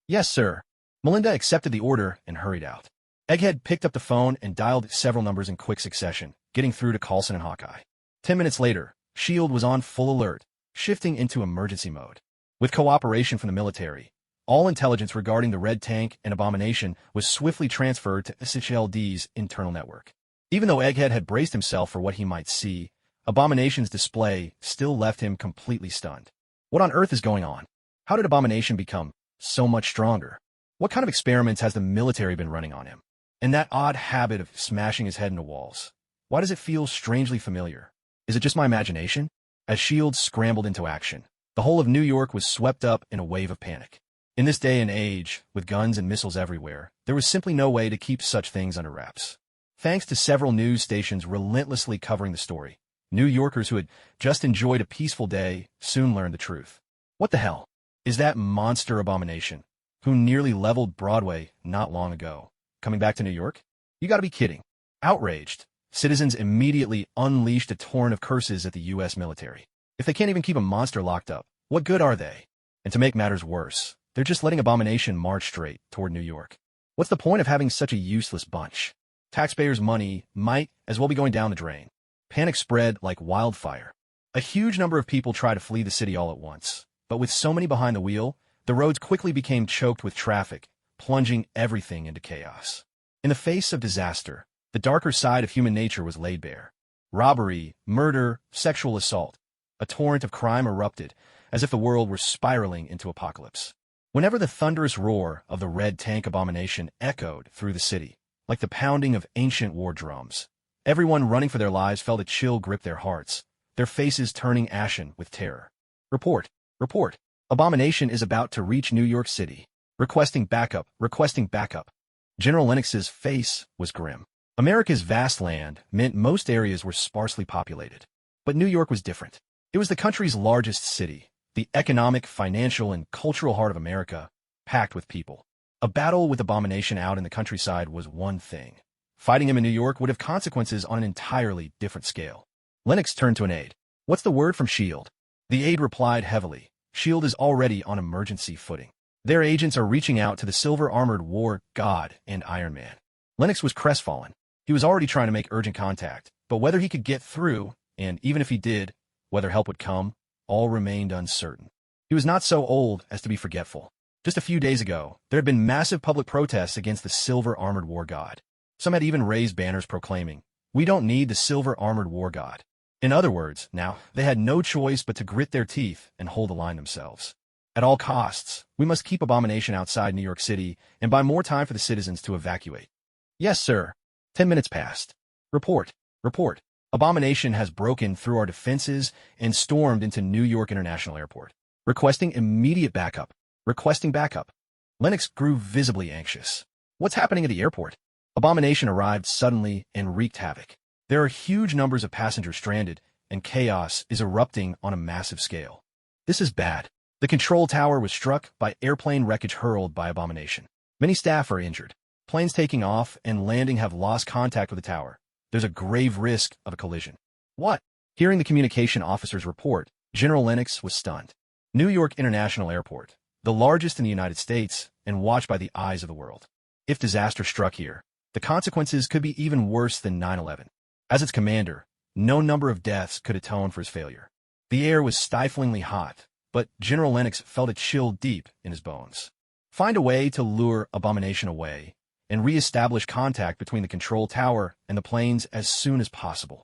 Yes, sir. Melinda accepted the order and hurried out. Egghead picked up the phone and dialed several numbers in quick succession, getting through to Coulson and Hawkeye. 10 minutes later, S.H.I.E.L.D. was on full alert, shifting into emergency mode. With cooperation from the military, all intelligence regarding the Red Tank and Abomination was swiftly transferred to SHLD's internal network. Even though Egghead had braced himself for what he might see, Abomination's display still left him completely stunned. What on earth is going on? How did Abomination become so much stronger? What kind of experiments has the military been running on him? And that odd habit of smashing his head into walls. Why does it feel strangely familiar? Is it just my imagination? As S.H.I.E.L.D. scrambled into action, the whole of New York was swept up in a wave of panic. In this day and age, with guns and missiles everywhere, there was simply no way to keep such things under wraps. Thanks to several news stations relentlessly covering the story, New Yorkers who had just enjoyed a peaceful day soon learned the truth. What the hell is that monster Abomination, who nearly leveled Broadway not long ago, coming back to New York? You gotta be kidding. Outraged, citizens immediately unleashed a torrent of curses at the U.S. military. If they can't even keep a monster locked up, what good are they? And to make matters worse, they're just letting Abomination march straight toward New York. What's the point of having such a useless bunch? Taxpayers' money might as well be going down the drain. Panic spread like wildfire. A huge number of people tried to flee the city all at once, but with so many behind the wheel, the roads quickly became choked with traffic, plunging everything into chaos. In the face of disaster, the darker side of human nature was laid bare. robbery, murder, sexual assault. A torrent of crime erupted, as if the world were spiraling into apocalypse. Whenever the thunderous roar of the red tank Abomination echoed through the city, like the pounding of ancient war drums, everyone running for their lives felt a chill grip their hearts, their faces turning ashen with terror. Report, report. Abomination is about to reach New York City. Requesting backup, requesting backup. General Lennox's face was grim. America's vast land meant most areas were sparsely populated. But New York was different. It was the country's largest city, the economic, financial, and cultural heart of America, packed with people. A battle with Abomination out in the countryside was one thing. Fighting him in New York would have consequences on an entirely different scale. Lennox turned to an aide. What's the word from S.H.I.E.L.D.? The aide replied heavily. S.H.I.E.L.D. is already on emergency footing. Their agents are reaching out to the silver-armored war god and Iron Man. Lennox was crestfallen. He was already trying to make urgent contact, but whether he could get through, and even if he did, whether help would come, all remained uncertain. He was not so old as to be forgetful. Just a few days ago, there had been massive public protests against the silver-armored war god. Some had even raised banners proclaiming, "We don't need the silver-armored war god." In other words, now, they had no choice but to grit their teeth and hold the line themselves. At all costs, we must keep Abomination outside New York City and buy more time for the citizens to evacuate. Yes, sir. 10 minutes passed. Report, report. Abomination has broken through our defenses and stormed into New York International Airport. Requesting immediate backup. Requesting backup. Lennox grew visibly anxious. What's happening at the airport? Abomination arrived suddenly and wreaked havoc. There are huge numbers of passengers stranded, and chaos is erupting on a massive scale. This is bad. The control tower was struck by airplane wreckage hurled by Abomination. Many staff are injured. Planes taking off and landing have lost contact with the tower. There's a grave risk of a collision. What? Hearing the communication officer's report, General Lennox was stunned. New York International Airport, the largest in the United States and watched by the eyes of the world. If disaster struck here, the consequences could be even worse than 9/11. As its commander, no number of deaths could atone for his failure. The air was stiflingly hot, but General Lennox felt a chill deep in his bones. Find a way to lure Abomination away and re-establish contact between the control tower and the planes as soon as possible.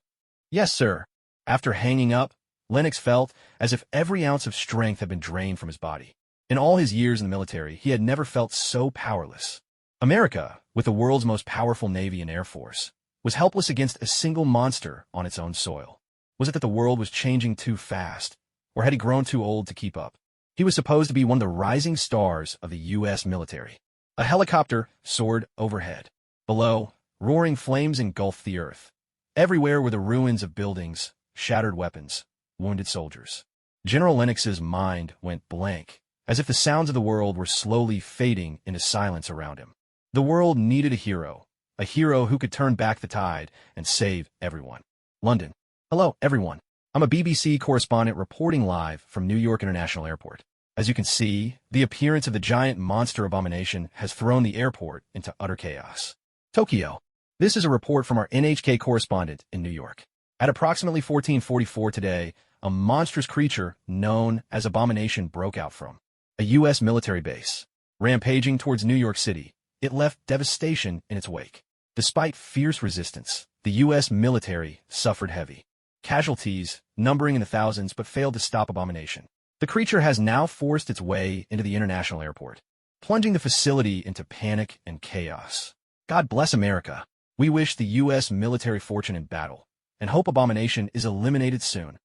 Yes, sir. After hanging up, Lennox felt as if every ounce of strength had been drained from his body. In all his years in the military, he had never felt so powerless. America, with the world's most powerful Navy and Air Force, was helpless against a single monster on its own soil. Was it that the world was changing too fast, or had he grown too old to keep up? He was supposed to be one of the rising stars of the U.S. military. A helicopter soared overhead. Below, roaring flames engulfed the earth. Everywhere were the ruins of buildings, shattered weapons, wounded soldiers. General Lennox's mind went blank, as if the sounds of the world were slowly fading into silence around him. The world needed a hero who could turn back the tide and save everyone. London. Hello, everyone. I'm a BBC correspondent reporting live from New York International Airport. As you can see, the appearance of the giant monster Abomination has thrown the airport into utter chaos. Tokyo. This is a report from our NHK correspondent in New York. At approximately 14:44 today, a monstrous creature known as Abomination broke out from a U.S. military base. Rampaging towards New York City, it left devastation in its wake. Despite fierce resistance, the U.S. military suffered heavy casualties, numbering in the thousands, but failed to stop Abomination. The creature has now forced its way into the international airport, plunging the facility into panic and chaos. God bless America. We wish the U.S. military fortune in battle, and hope Abomination is eliminated soon.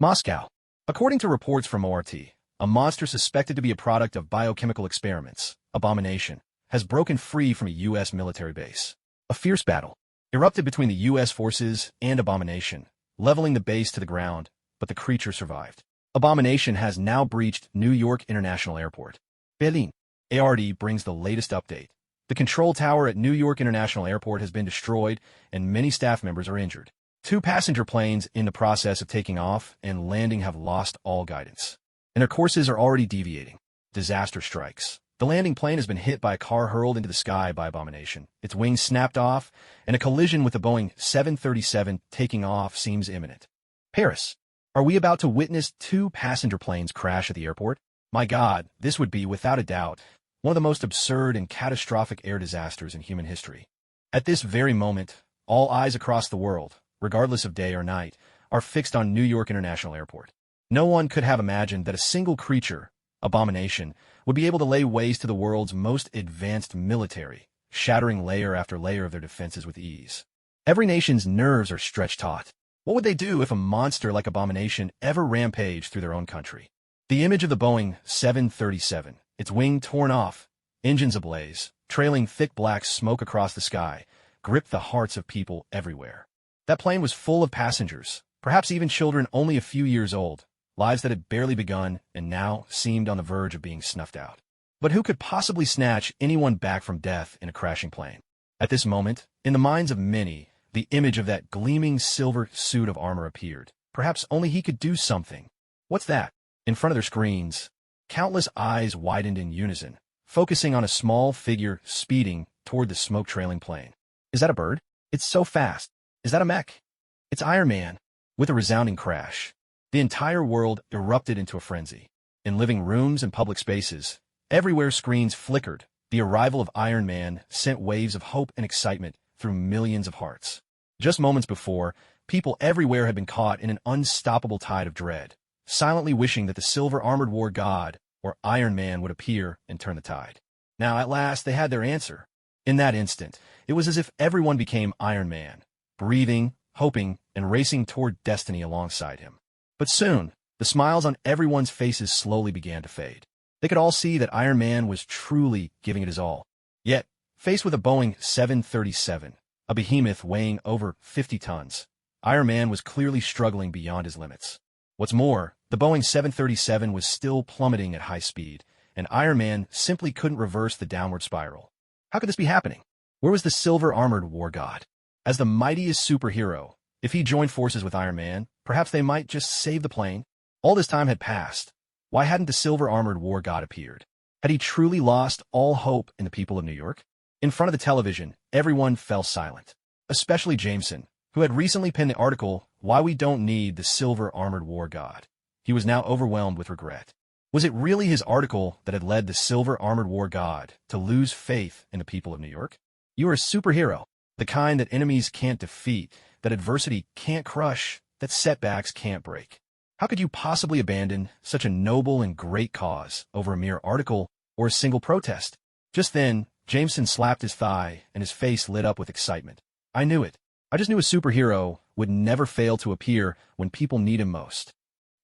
Moscow. According to reports from ORT, a monster suspected to be a product of biochemical experiments, Abomination, has broken free from a U.S. military base. A fierce battle erupted between the U.S. forces and Abomination, leveling the base to the ground, but the creature survived. Abomination has now breached New York International Airport. Berlin. ARD brings the latest update. The control tower at New York International Airport has been destroyed, and many staff members are injured. 2 passenger planes in the process of taking off and landing have lost all guidance, and their courses are already deviating. Disaster strikes. The landing plane has been hit by a car hurled into the sky by Abomination. Its wings snapped off, and a collision with the Boeing 737 taking off seems imminent. Paris. Are we about to witness 2 passenger planes crash at the airport? My God, this would be, without a doubt, one of the most absurd and catastrophic air disasters in human history. At this very moment, all eyes across the world regardless of day or night, are fixed on New York International Airport. No one could have imagined that a single creature, Abomination, would be able to lay waste to the world's most advanced military, shattering layer after layer of their defenses with ease. Every nation's nerves are stretched taut. What would they do if a monster like Abomination ever rampaged through their own country? The image of the Boeing 737, its wing torn off, engines ablaze, trailing thick black smoke across the sky, gripped the hearts of people everywhere. That plane was full of passengers, perhaps even children only a few years old, lives that had barely begun and now seemed on the verge of being snuffed out. But who could possibly snatch anyone back from death in a crashing plane? At this moment, in the minds of many, the image of that gleaming silver suit of armor appeared. Perhaps only he could do something. What's that? In front of their screens, countless eyes widened in unison, focusing on a small figure speeding toward the smoke-trailing plane. Is that a bird? It's so fast. Is that a mech? It's Iron Man. With a resounding crash, the entire world erupted into a frenzy. In living rooms and public spaces, everywhere screens flickered. The arrival of Iron Man sent waves of hope and excitement through millions of hearts. Just moments before, people everywhere had been caught in an unstoppable tide of dread, silently wishing that the silver-armored war god, or Iron Man, would appear and turn the tide. Now, at last, they had their answer. In that instant, it was as if everyone became Iron Man, breathing, hoping, and racing toward destiny alongside him. But soon, the smiles on everyone's faces slowly began to fade. They could all see that Iron Man was truly giving it his all. Yet, faced with a Boeing 737, a behemoth weighing over 50 tons, Iron Man was clearly struggling beyond his limits. What's more, the Boeing 737 was still plummeting at high speed, and Iron Man simply couldn't reverse the downward spiral. How could this be happening? Where was the silver-armored war god? As the mightiest superhero, if he joined forces with Iron Man, perhaps they might just save the plane. All this time had passed. Why hadn't the silver-armored war god appeared? Had he truly lost all hope in the people of New York? In front of the television, everyone fell silent, especially Jameson, who had recently penned the article, Why We Don't Need the Silver-Armored War God. He was now overwhelmed with regret. Was it really his article that had led the silver-armored war god to lose faith in the people of New York? You are a superhero, the kind that enemies can't defeat, that adversity can't crush, that setbacks can't break. How could you possibly abandon such a noble and great cause over a mere article or a single protest? Just then, Jameson slapped his thigh and his face lit up with excitement. I knew it. I just knew a superhero would never fail to appear when people need him most.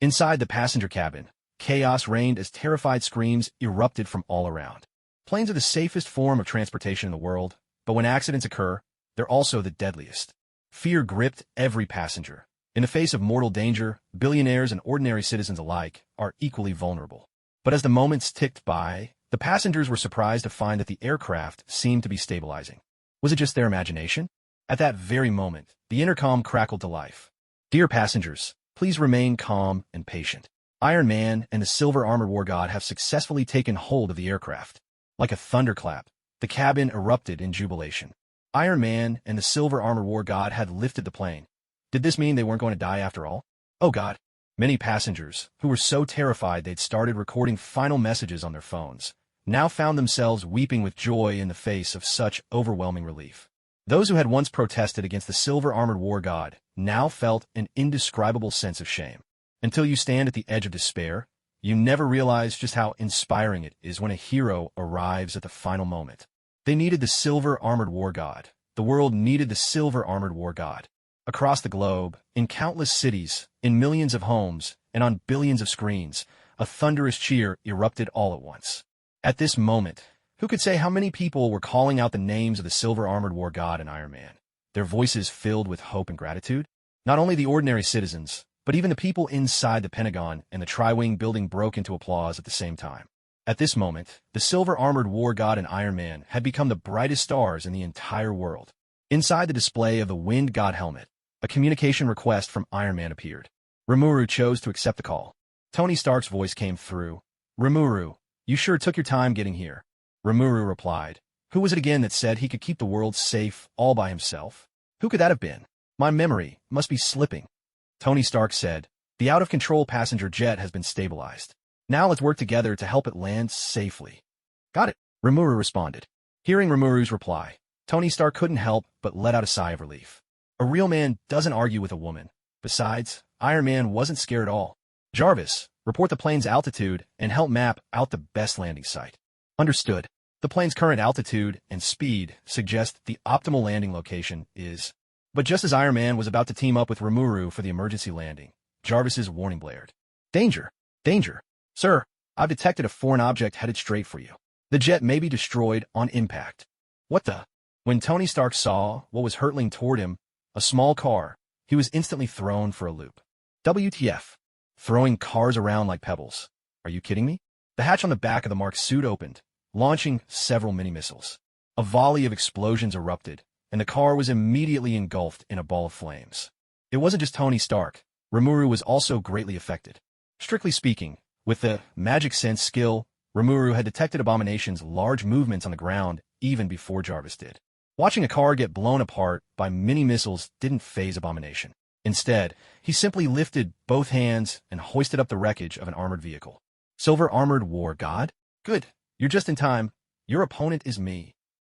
Inside the passenger cabin, chaos reigned as terrified screams erupted from all around. Planes are the safest form of transportation in the world, but when accidents occur, they're also the deadliest. Fear gripped every passenger. In the face of mortal danger, billionaires and ordinary citizens alike are equally vulnerable. But as the moments ticked by, the passengers were surprised to find that the aircraft seemed to be stabilizing. Was it just their imagination? At that very moment, the intercom crackled to life. Dear passengers, please remain calm and patient. Iron Man and the silver-armored war god have successfully taken hold of the aircraft. Like a thunderclap, the cabin erupted in jubilation. Iron Man and the silver-armored war god had lifted the plane. Did this mean they weren't going to die after all? Oh God. Many passengers, who were so terrified they'd started recording final messages on their phones, now found themselves weeping with joy in the face of such overwhelming relief. Those who had once protested against the silver-armored war god now felt an indescribable sense of shame. Until you stand at the edge of despair, you never realize just how inspiring it is when a hero arrives at the final moment. They needed the silver-armored war god. The world needed the silver-armored war god. Across the globe, in countless cities, in millions of homes, and on billions of screens, a thunderous cheer erupted all at once. At this moment, who could say how many people were calling out the names of the silver-armored war god and Iron Man, their voices filled with hope and gratitude? Not only the ordinary citizens, but even the people inside the Pentagon and the Tri-Wing building broke into applause at the same time. At this moment, the silver-armored war god and Iron Man had become the brightest stars in the entire world. Inside the display of the Wind God helmet, a communication request from Iron Man appeared. Remuru chose to accept the call. Tony Stark's voice came through. Remuru, you sure took your time getting here. Remuru replied. Who was it again that said he could keep the world safe all by himself? Who could that have been? My memory must be slipping. Tony Stark said, the out-of-control passenger jet has been stabilized. Now let's work together to help it land safely. Got it, Rimuru responded. Hearing Rimuru's reply, Tony Stark couldn't help but let out a sigh of relief. A real man doesn't argue with a woman. Besides, Iron Man wasn't scared at all. Jarvis, report the plane's altitude and help map out the best landing site. Understood. The plane's current altitude and speed suggest the optimal landing location is... But just as Iron Man was about to team up with Rimuru for the emergency landing, Jarvis's warning blared. Danger! Danger! Sir, I've detected a foreign object headed straight for you. The jet may be destroyed on impact. What the? When Tony Stark saw what was hurtling toward him, a small car, he was instantly thrown for a loop. WTF. Throwing cars around like pebbles. Are you kidding me? The hatch on the back of the Mark's suit opened, launching several mini-missiles. A volley of explosions erupted, and the car was immediately engulfed in a ball of flames. It wasn't just Tony Stark. Remuru was also greatly affected. Strictly speaking, with the magic sense skill, Remuru had detected Abomination's large movements on the ground even before Jarvis did. Watching a car get blown apart by mini-missiles didn't faze Abomination. Instead, he simply lifted both hands and hoisted up the wreckage of an armored vehicle. Silver Armored War God? Good. You're just in time. Your opponent is me.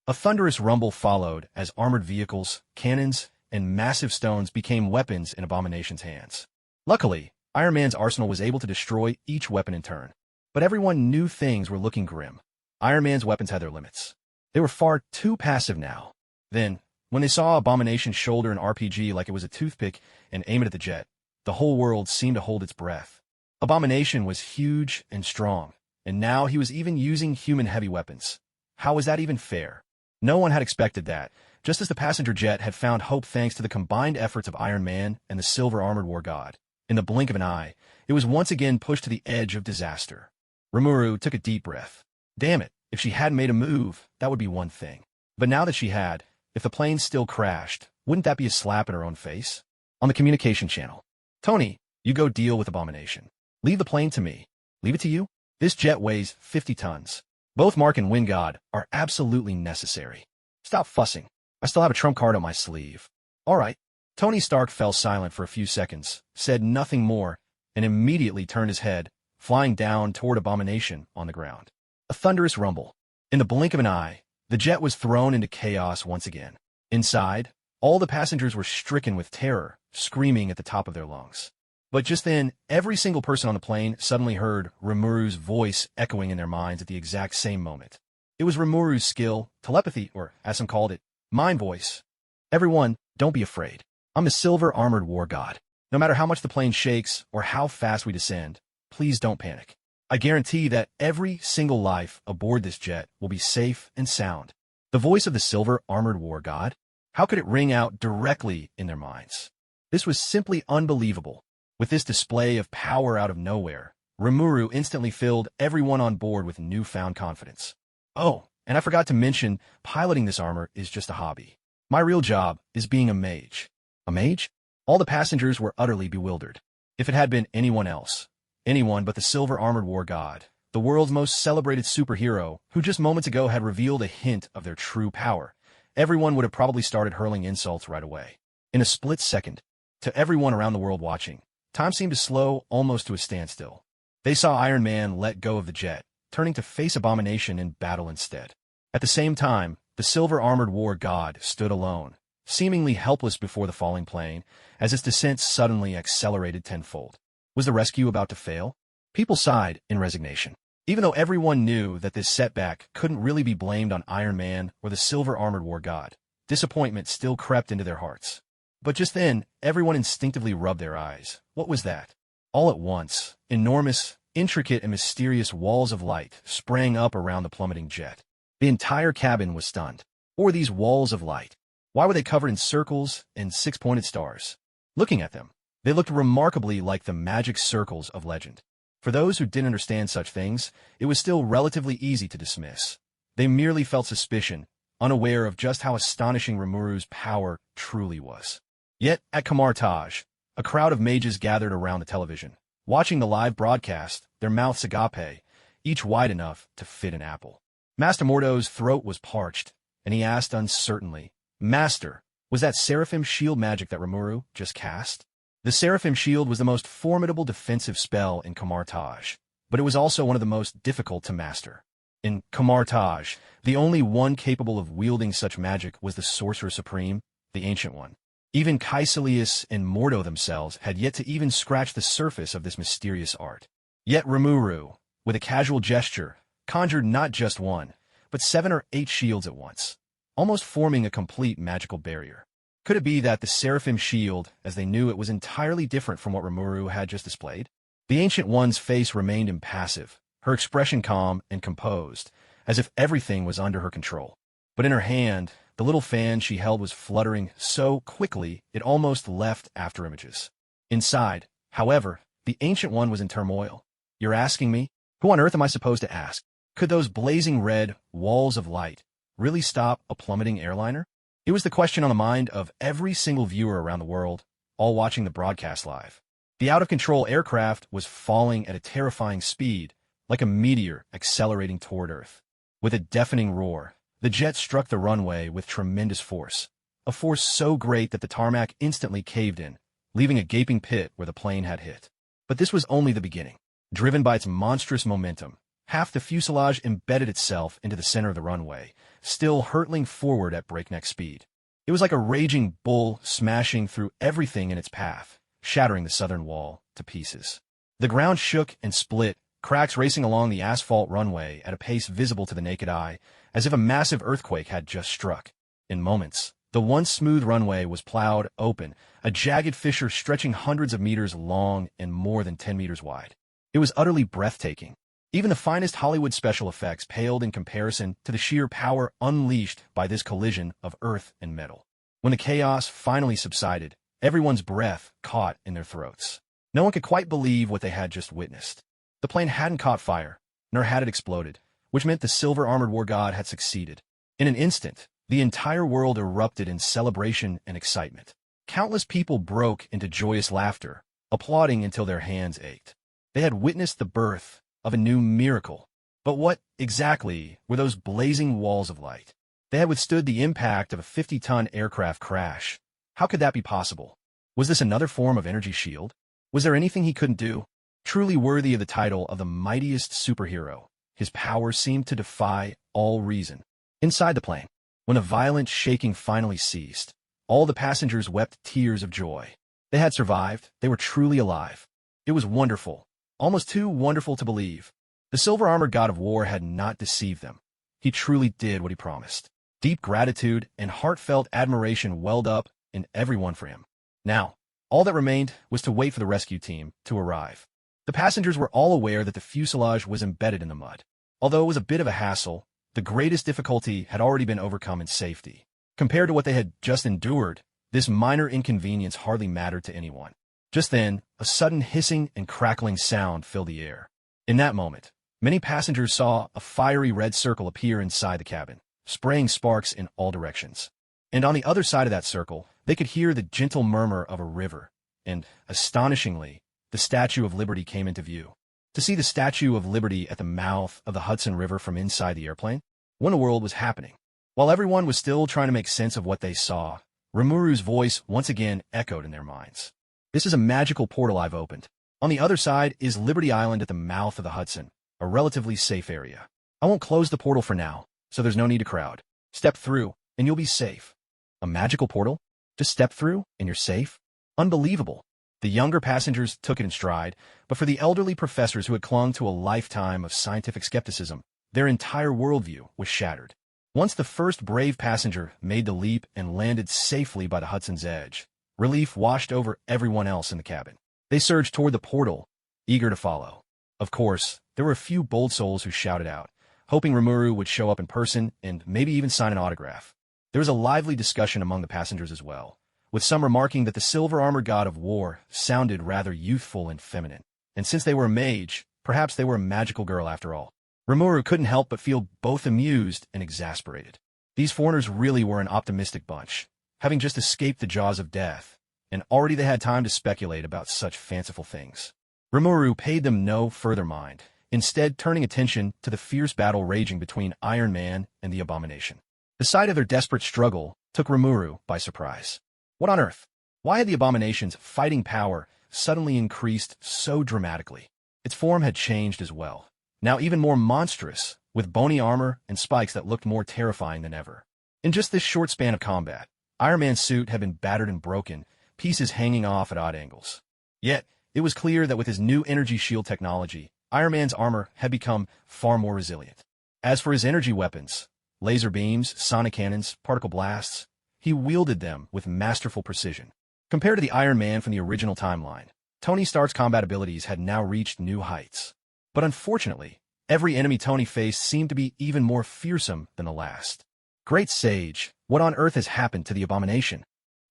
A thunderous rumble followed as armored vehicles, cannons, and massive stones became weapons in Abomination's hands. Luckily, Iron Man's arsenal was able to destroy each weapon in turn. But everyone knew things were looking grim. Iron Man's weapons had their limits. They were far too passive now. Then, when they saw Abomination shoulder an RPG like it was a toothpick and aim it at the jet, the whole world seemed to hold its breath. Abomination was huge and strong, and now he was even using human-heavy weapons. How was that even fair? No one had expected that, just as the passenger jet had found hope thanks to the combined efforts of Iron Man and the Silver Armored War God. In the blink of an eye, it was once again pushed to the edge of disaster. Rimuru took a deep breath. Damn it, if she hadn't made a move, that would be one thing. But now that she had, if the plane still crashed, wouldn't that be a slap in her own face? On the communication channel. Tony, you go deal with Abomination. Leave the plane to me. Leave it to you? This jet weighs 50 tons. Both Mark and Wind God are absolutely necessary. Stop fussing. I still have a trump card on my sleeve. All right. Tony Stark fell silent for a few seconds, said nothing more, and immediately turned his head, flying down toward Abomination on the ground. A thunderous rumble. In the blink of an eye, the jet was thrown into chaos once again. Inside, all the passengers were stricken with terror, screaming at the top of their lungs. But just then, every single person on the plane suddenly heard Rimuru's voice echoing in their minds at the exact same moment. It was Rimuru's skill, telepathy, or as some called it, mind voice. Everyone, don't be afraid. I'm the Silver Armored War God. No matter how much the plane shakes or how fast we descend, please don't panic. I guarantee that every single life aboard this jet will be safe and sound. The voice of the Silver Armored War God? How could it ring out directly in their minds? This was simply unbelievable. With this display of power out of nowhere, Remuru instantly filled everyone on board with newfound confidence. Oh, and I forgot to mention, piloting this armor is just a hobby. My real job is being a mage. A mage? All the passengers were utterly bewildered. If it had been anyone else, anyone but the Silver Armored War God, the world's most celebrated superhero, who just moments ago had revealed a hint of their true power, everyone would have probably started hurling insults right away. In a split second, to everyone around the world watching, time seemed to slow almost to a standstill. They saw Iron Man let go of the jet, turning to face Abomination in battle instead. At the same time, the Silver Armored War God stood alone, seemingly helpless before the falling plane, as its descent suddenly accelerated tenfold. Was the rescue about to fail? People sighed in resignation. Even though everyone knew that this setback couldn't really be blamed on Iron Man or the Silver Armored War God, disappointment still crept into their hearts. But just then, everyone instinctively rubbed their eyes. What was that? All at once, enormous, intricate, and mysterious walls of light sprang up around the plummeting jet. The entire cabin was stunned. What were these walls of light? Why were they covered in circles and six-pointed stars? Looking at them, they looked remarkably like the magic circles of legend. For those who didn't understand such things, it was still relatively easy to dismiss. They merely felt suspicion, unaware of just how astonishing Rimuru's power truly was. Yet, at Kamar Taj, a crowd of mages gathered around the television, watching the live broadcast, their mouths agape, each wide enough to fit an apple. Master Mordo's throat was parched, and he asked uncertainly, Master, was that Seraphim Shield magic that Remuru just cast? The Seraphim Shield was the most formidable defensive spell in Kamar Taj, but it was also one of the most difficult to master. In Kamar Taj, the only one capable of wielding such magic was the Sorcerer Supreme, the Ancient One. Even Caecilius and Mordo themselves had yet to even scratch the surface of this mysterious art. Yet Rimuru, with a casual gesture, conjured not just one, but 7 or 8 shields at once, almost forming a complete magical barrier. Could it be that the Seraphim shield, as they knew it, was entirely different from what Rimuru had just displayed? The Ancient One's face remained impassive, her expression calm and composed, as if everything was under her control. But in her hand, the little fan she held was fluttering so quickly it almost left after images. Inside, however, the Ancient One was in turmoil. You're asking me? Who on earth am I supposed to ask? Could those blazing red walls of light really stop a plummeting airliner? It was the question on the mind of every single viewer around the world, all watching the broadcast live. The out-of-control aircraft was falling at a terrifying speed, like a meteor accelerating toward Earth. With a deafening roar, the jet struck the runway with tremendous force, a force so great that the tarmac instantly caved in, leaving a gaping pit where the plane had hit. But this was only the beginning. Driven by its monstrous momentum, half the fuselage embedded itself into the center of the runway, still hurtling forward at breakneck speed. It was like a raging bull smashing through everything in its path, shattering the southern wall to pieces. The ground shook and split, cracks racing along the asphalt runway at a pace visible to the naked eye, as if a massive earthquake had just struck. In moments, the once smooth runway was plowed open, a jagged fissure stretching hundreds of meters long and more than 10 meters wide. It was utterly breathtaking. Even the finest Hollywood special effects paled in comparison to the sheer power unleashed by this collision of earth and metal. When the chaos finally subsided, everyone's breath caught in their throats. No one could quite believe what they had just witnessed. The plane hadn't caught fire, nor had it exploded, which meant the silver-armored war god had succeeded. In an instant, the entire world erupted in celebration and excitement. Countless people broke into joyous laughter, applauding until their hands ached. They had witnessed the birth of a new miracle. But what, exactly, were those blazing walls of light? They had withstood the impact of a 50-ton aircraft crash. How could that be possible? Was this another form of energy shield? Was there anything he couldn't do? Truly worthy of the title of the mightiest superhero, his powers seemed to defy all reason. Inside the plane, when a violent shaking finally ceased, all the passengers wept tears of joy. They had survived. They were truly alive. It was wonderful. Almost too wonderful to believe. The silver-armored god of war had not deceived them. He truly did what he promised. Deep gratitude and heartfelt admiration welled up in everyone for him. Now, all that remained was to wait for the rescue team to arrive. The passengers were all aware that the fuselage was embedded in the mud. Although it was a bit of a hassle, the greatest difficulty had already been overcome in safety. Compared to what they had just endured, this minor inconvenience hardly mattered to anyone. Just then, a sudden hissing and crackling sound filled the air. In that moment, many passengers saw a fiery red circle appear inside the cabin, spraying sparks in all directions. And on the other side of that circle, they could hear the gentle murmur of a river, and, astonishingly, the Statue of Liberty came into view. To see the Statue of Liberty at the mouth of the Hudson River from inside the airplane? What in the world was happening? While everyone was still trying to make sense of what they saw, Rimuru's voice once again echoed in their minds. This is a magical portal I've opened. On the other side is Liberty Island at the mouth of the Hudson, a relatively safe area. I won't close the portal for now, so there's no need to crowd. Step through, and you'll be safe. A magical portal? Just step through, and you're safe? Unbelievable. The younger passengers took it in stride, but for the elderly professors who had clung to a lifetime of scientific skepticism, their entire worldview was shattered. Once the first brave passenger made the leap and landed safely by the Hudson's edge, relief washed over everyone else in the cabin. They surged toward the portal, eager to follow. Of course, there were a few bold souls who shouted out, hoping Remuru would show up in person and maybe even sign an autograph. There was a lively discussion among the passengers as well, with some remarking that the silver-armored god of war sounded rather youthful and feminine. And since they were a mage, perhaps they were a magical girl after all. Remuru couldn't help but feel both amused and exasperated. These foreigners really were an optimistic bunch, having just escaped the jaws of death, and already they had time to speculate about such fanciful things. Rimuru paid them no further mind, instead turning attention to the fierce battle raging between Iron Man and the Abomination. The sight of their desperate struggle took Rimuru by surprise. What on earth? Why had the Abomination's fighting power suddenly increased so dramatically? Its form had changed as well, now even more monstrous, with bony armor and spikes that looked more terrifying than ever. In just this short span of combat, Iron Man's suit had been battered and broken, pieces hanging off at odd angles. Yet, it was clear that with his new energy shield technology, Iron Man's armor had become far more resilient. As for his energy weapons, laser beams, sonic cannons, particle blasts, he wielded them with masterful precision. Compared to the Iron Man from the original timeline, Tony Stark's combat abilities had now reached new heights. But unfortunately, every enemy Tony faced seemed to be even more fearsome than the last. Great Sage, what on earth has happened to the Abomination?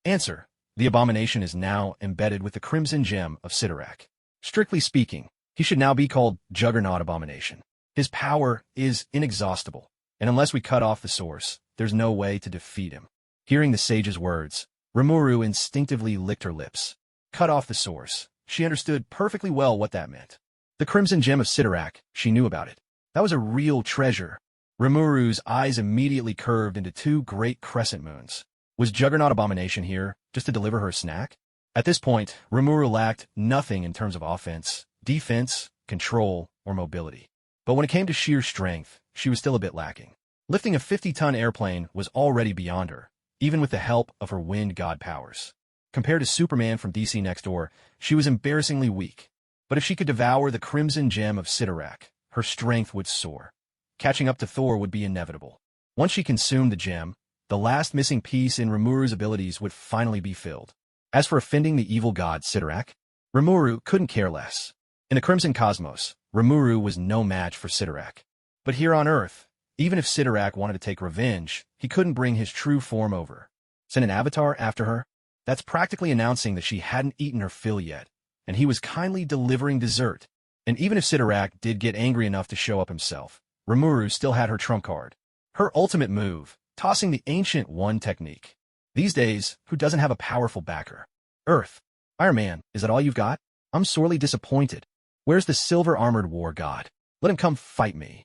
Answer: the Abomination is now embedded with the Crimson Gem of Sidorak. Strictly speaking, he should now be called Juggernaut Abomination. His power is inexhaustible, and unless we cut off the source, there's no way to defeat him. Hearing the sage's words, Rimuru instinctively licked her lips. Cut off the source. She understood perfectly well what that meant. The Crimson Gem of Sidorak, she knew about it. That was a real treasure. Rimuru's eyes immediately curved into two great crescent moons. Was Juggernaut Abomination here just to deliver her a snack? At this point, Rimuru lacked nothing in terms of offense, defense, control, or mobility. But when it came to sheer strength, she was still a bit lacking. Lifting a 50-ton airplane was already beyond her, even with the help of her wind god powers. Compared to Superman from DC Next Door, she was embarrassingly weak. But if she could devour the Crimson Gem of Sidorak, her strength would soar. Catching up to Thor would be inevitable. Once she consumed the gem, the last missing piece in Rimuru's abilities would finally be filled. As for offending the evil god Sidorak, Rimuru couldn't care less. In the Crimson Cosmos, Rimuru was no match for Sidorak. But here on Earth, even if Sidorak wanted to take revenge, he couldn't bring his true form over. Send an avatar after her? That's practically announcing that she hadn't eaten her fill yet, and he was kindly delivering dessert. And even if Sidorak did get angry enough to show up himself, Remuru still had her trump card. Her ultimate move, tossing the Ancient One technique. These days, who doesn't have a powerful backer? Earth. Iron Man, is that all you've got? I'm sorely disappointed. Where's the silver-armored war god? Let him come fight me.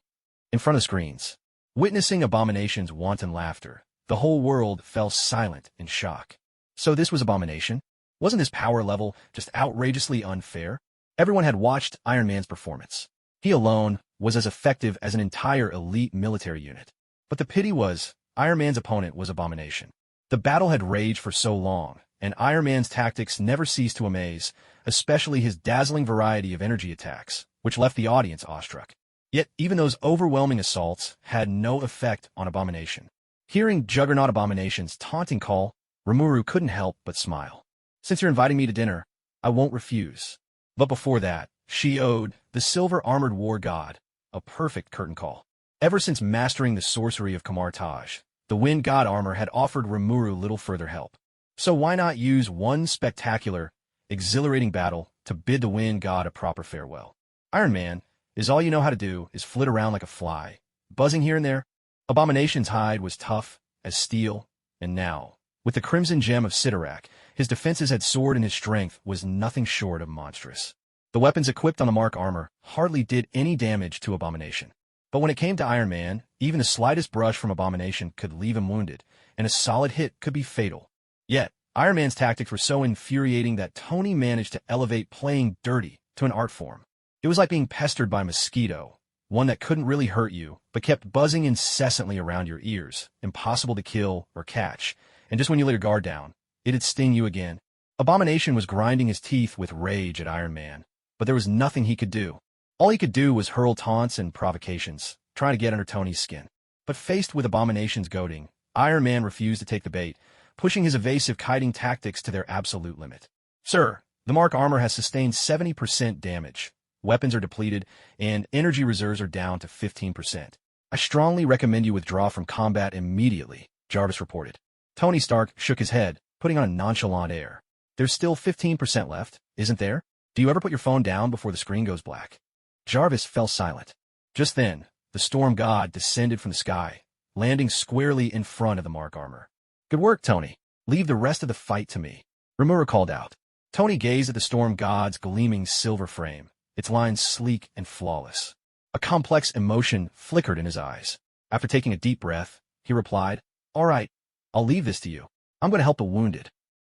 In front of screens. Witnessing Abomination's wanton laughter, the whole world fell silent in shock. So this was Abomination? Wasn't his power level just outrageously unfair? Everyone had watched Iron Man's performance. He alone was as effective as an entire elite military unit. But the pity was, Iron Man's opponent was Abomination. The battle had raged for so long, and Iron Man's tactics never ceased to amaze, especially his dazzling variety of energy attacks, which left the audience awestruck. Yet even those overwhelming assaults had no effect on Abomination. Hearing Juggernaut Abomination's taunting call, Remuru couldn't help but smile. Since you're inviting me to dinner, I won't refuse. But before that, she owed the silver-armored war god a perfect curtain call. Ever since mastering the sorcery of Kamar Taj, the wind god armor had offered Remuru little further help. So why not use one spectacular, exhilarating battle to bid the wind god a proper farewell? Iron Man, is all you know how to do is flit around like a fly, buzzing here and there? Abomination's hide was tough as steel, and now, with the Crimson Gem of Sidorak, his defenses had soared and his strength was nothing short of monstrous. The weapons equipped on the Mark armor hardly did any damage to Abomination. But when it came to Iron Man, even the slightest brush from Abomination could leave him wounded, and a solid hit could be fatal. Yet, Iron Man's tactics were so infuriating that Tony managed to elevate playing dirty to an art form. It was like being pestered by a mosquito, one that couldn't really hurt you, but kept buzzing incessantly around your ears, impossible to kill or catch, and just when you let your guard down, it'd sting you again. Abomination was grinding his teeth with rage at Iron Man, but there was nothing he could do. All he could do was hurl taunts and provocations, trying to get under Tony's skin. But faced with Abomination's goading, Iron Man refused to take the bait, pushing his evasive kiting tactics to their absolute limit. Sir, the Mark armor has sustained 70% damage. Weapons are depleted, and energy reserves are down to 15%. I strongly recommend you withdraw from combat immediately, Jarvis reported. Tony Stark shook his head, putting on a nonchalant air. There's still 15% left, isn't there? Do you ever put your phone down before the screen goes black? Jarvis fell silent. Just then, the storm god descended from the sky, landing squarely in front of the Mark armor. Good work, Tony. Leave the rest of the fight to me. Rimuru called out. Tony gazed at the storm god's gleaming silver frame, its lines sleek and flawless. A complex emotion flickered in his eyes. After taking a deep breath, he replied, All right, I'll leave this to you. I'm going to help the wounded.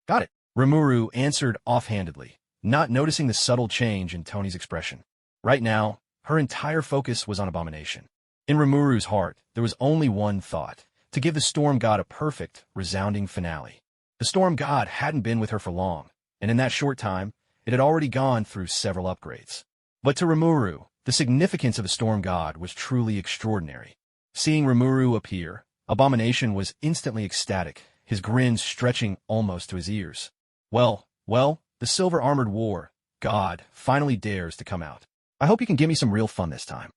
Got it. Rimuru answered offhandedly, not noticing the subtle change in Tony's expression. Right now, her entire focus was on Abomination. In Rimuru's heart, there was only one thought, to give the storm god a perfect, resounding finale. The storm god hadn't been with her for long, and in that short time, it had already gone through several upgrades. But to Rimuru, the significance of the storm god was truly extraordinary. Seeing Remuru appear, Abomination was instantly ecstatic, his grin stretching almost to his ears. Well, the silver-armored war god finally dares to come out. I hope you can give me some real fun this time.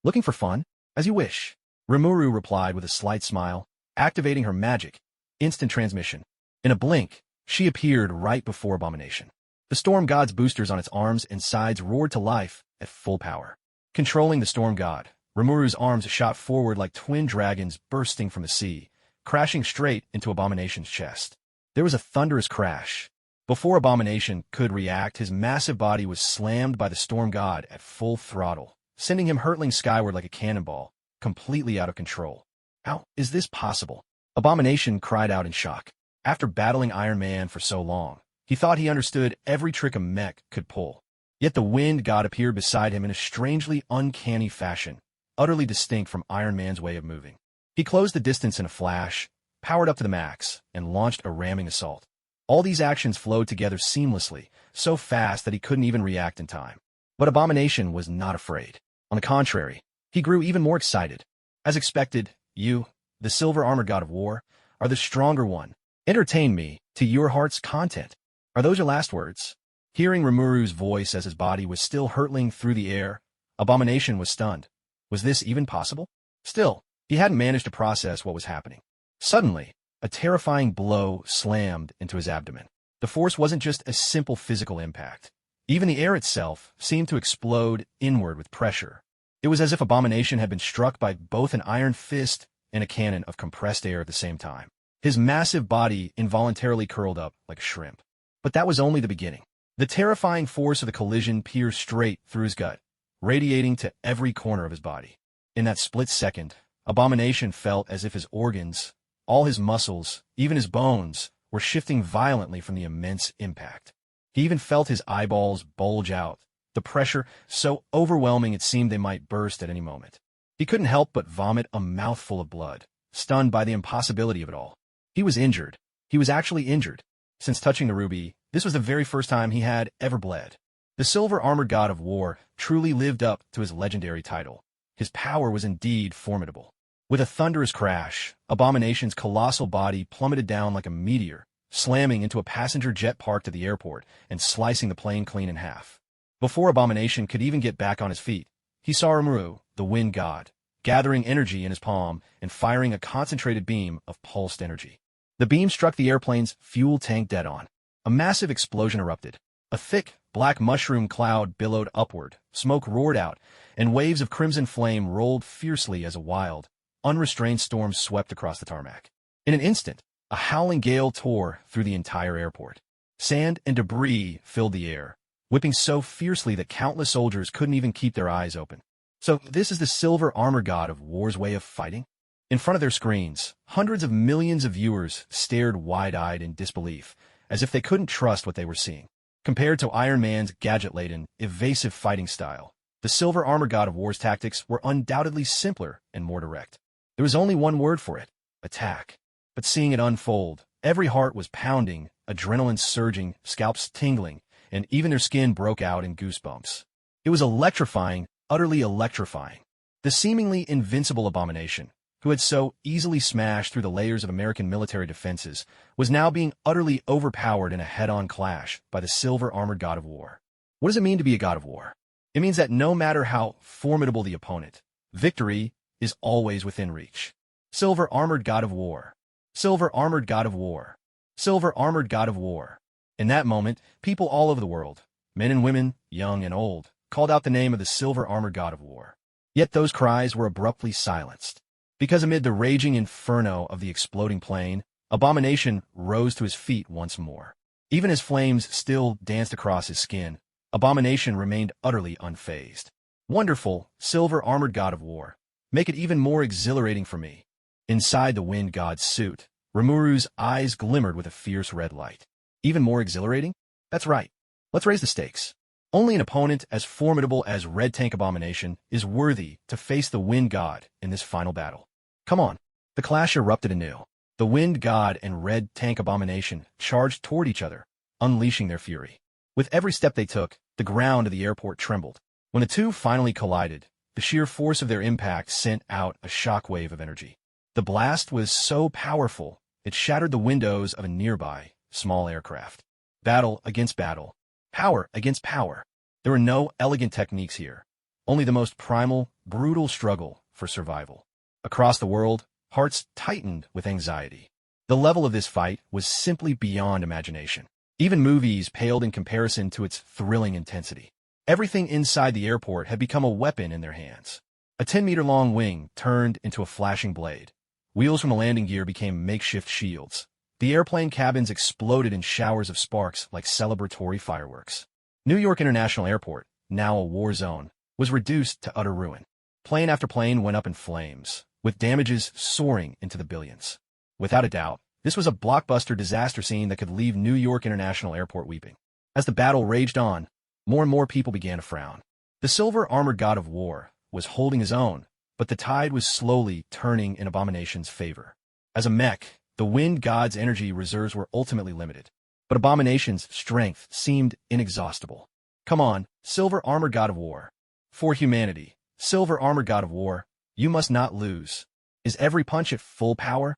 Looking for fun? As you wish. Rimuru replied with a slight smile, activating her magic, instant transmission. In a blink, she appeared right before Abomination. The storm god's boosters on its arms and sides roared to life at full power. Controlling the storm god, Rimuru's arms shot forward like twin dragons bursting from the sea, crashing straight into Abomination's chest. There was a thunderous crash. Before Abomination could react, his massive body was slammed by the storm god at full throttle, sending him hurtling skyward like a cannonball, completely out of control. How is this possible? Abomination cried out in shock. After battling Iron Man for so long, he thought he understood every trick a mech could pull. Yet the wind god appeared beside him in a strangely uncanny fashion, utterly distinct from Iron Man's way of moving. He closed the distance in a flash, powered up to the max, and launched a ramming assault. All these actions flowed together seamlessly, so fast that he couldn't even react in time. But Abomination was not afraid. On the contrary, he grew even more excited. As expected, you, the silver-armored god of war, are the stronger one. Entertain me to your heart's content. Are those your last words? Hearing Rimuru's voice as his body was still hurtling through the air, Abomination was stunned. Was this even possible? Still, he hadn't managed to process what was happening. Suddenly, a terrifying blow slammed into his abdomen. The force wasn't just a simple physical impact. Even the air itself seemed to explode inward with pressure. It was as if Abomination had been struck by both an iron fist and a cannon of compressed air at the same time. His massive body involuntarily curled up like a shrimp. But that was only the beginning. The terrifying force of the collision pierced straight through his gut, radiating to every corner of his body. In that split second, Abomination felt as if his organs, all his muscles, even his bones, were shifting violently from the immense impact. He even felt his eyeballs bulge out, the pressure so overwhelming it seemed they might burst at any moment. He couldn't help but vomit a mouthful of blood, stunned by the impossibility of it all. He was injured. He was actually injured. Since touching the ruby, this was the very first time he had ever bled. The silver-armored god of war truly lived up to his legendary title. His power was indeed formidable. With a thunderous crash, Abomination's colossal body plummeted down like a meteor, slamming into a passenger jet parked at the airport and slicing the plane clean in half. Before Abomination could even get back on his feet, he saw Rimuru, the wind god, gathering energy in his palm and firing a concentrated beam of pulsed energy. The beam struck the airplane's fuel tank dead on. A massive explosion erupted. A thick, black mushroom cloud billowed upward, smoke roared out, and waves of crimson flame rolled fiercely as a wild, unrestrained storm swept across the tarmac. In an instant, a howling gale tore through the entire airport. Sand and debris filled the air, whipping so fiercely that countless soldiers couldn't even keep their eyes open. So this is the silver-armored god of war's way of fighting? In front of their screens, hundreds of millions of viewers stared wide-eyed in disbelief, as if they couldn't trust what they were seeing. Compared to Iron Man's gadget-laden, evasive fighting style, the silver-armored god of war's tactics were undoubtedly simpler and more direct. There was only one word for it: attack. But seeing it unfold, every heart was pounding, adrenaline surging, scalps tingling, and even their skin broke out in goosebumps. It was electrifying, utterly electrifying. The seemingly invincible Abomination, who had so easily smashed through the layers of American military defenses, was now being utterly overpowered in a head-on clash by the silver-armored god of war. What does it mean to be a god of war? It means that no matter how formidable the opponent, victory is always within reach. Silver-armored god of war. Silver-armored god of war. Silver-armored god of war. In that moment, people all over the world, men and women, young and old, called out the name of the silver-armored god of war. Yet those cries were abruptly silenced. Because amid the raging inferno of the exploding plane, Abomination rose to his feet once more. Even as flames still danced across his skin, Abomination remained utterly unfazed. Wonderful, silver-armored god of war. Make it even more exhilarating for me. Inside the wind god's suit, Rimuru's eyes glimmered with a fierce red light. Even more exhilarating? That's right. Let's raise the stakes. Only an opponent as formidable as Red Tank Abomination is worthy to face the wind god in this final battle. Come on. The clash erupted anew. The Wind God and Red Tank Abomination charged toward each other, unleashing their fury. With every step they took, the ground of the airport trembled. When the two finally collided, the sheer force of their impact sent out a shockwave of energy. The blast was so powerful, it shattered the windows of a nearby, small aircraft. Battle against battle. Power against power. There were no elegant techniques here, only the most primal, brutal struggle for survival. Across the world, hearts tightened with anxiety. The level of this fight was simply beyond imagination. Even movies paled in comparison to its thrilling intensity. Everything inside the airport had become a weapon in their hands. A 10-meter-long wing turned into a flashing blade. Wheels from the landing gear became makeshift shields. The airplane cabins exploded in showers of sparks like celebratory fireworks. New York International Airport, now a war zone, was reduced to utter ruin. Plane after plane went up in flames, with damages soaring into the billions. Without a doubt, this was a blockbuster disaster scene that could leave New York International Airport weeping. As the battle raged on, more and more people began to frown. The silver-armored god of war was holding his own, but the tide was slowly turning in Abomination's favor. As a mech, the Wind God's energy reserves were ultimately limited, but Abomination's strength seemed inexhaustible. Come on, silver-armored god of war. For humanity, silver-armored god of war, you must not lose. Is every punch at full power?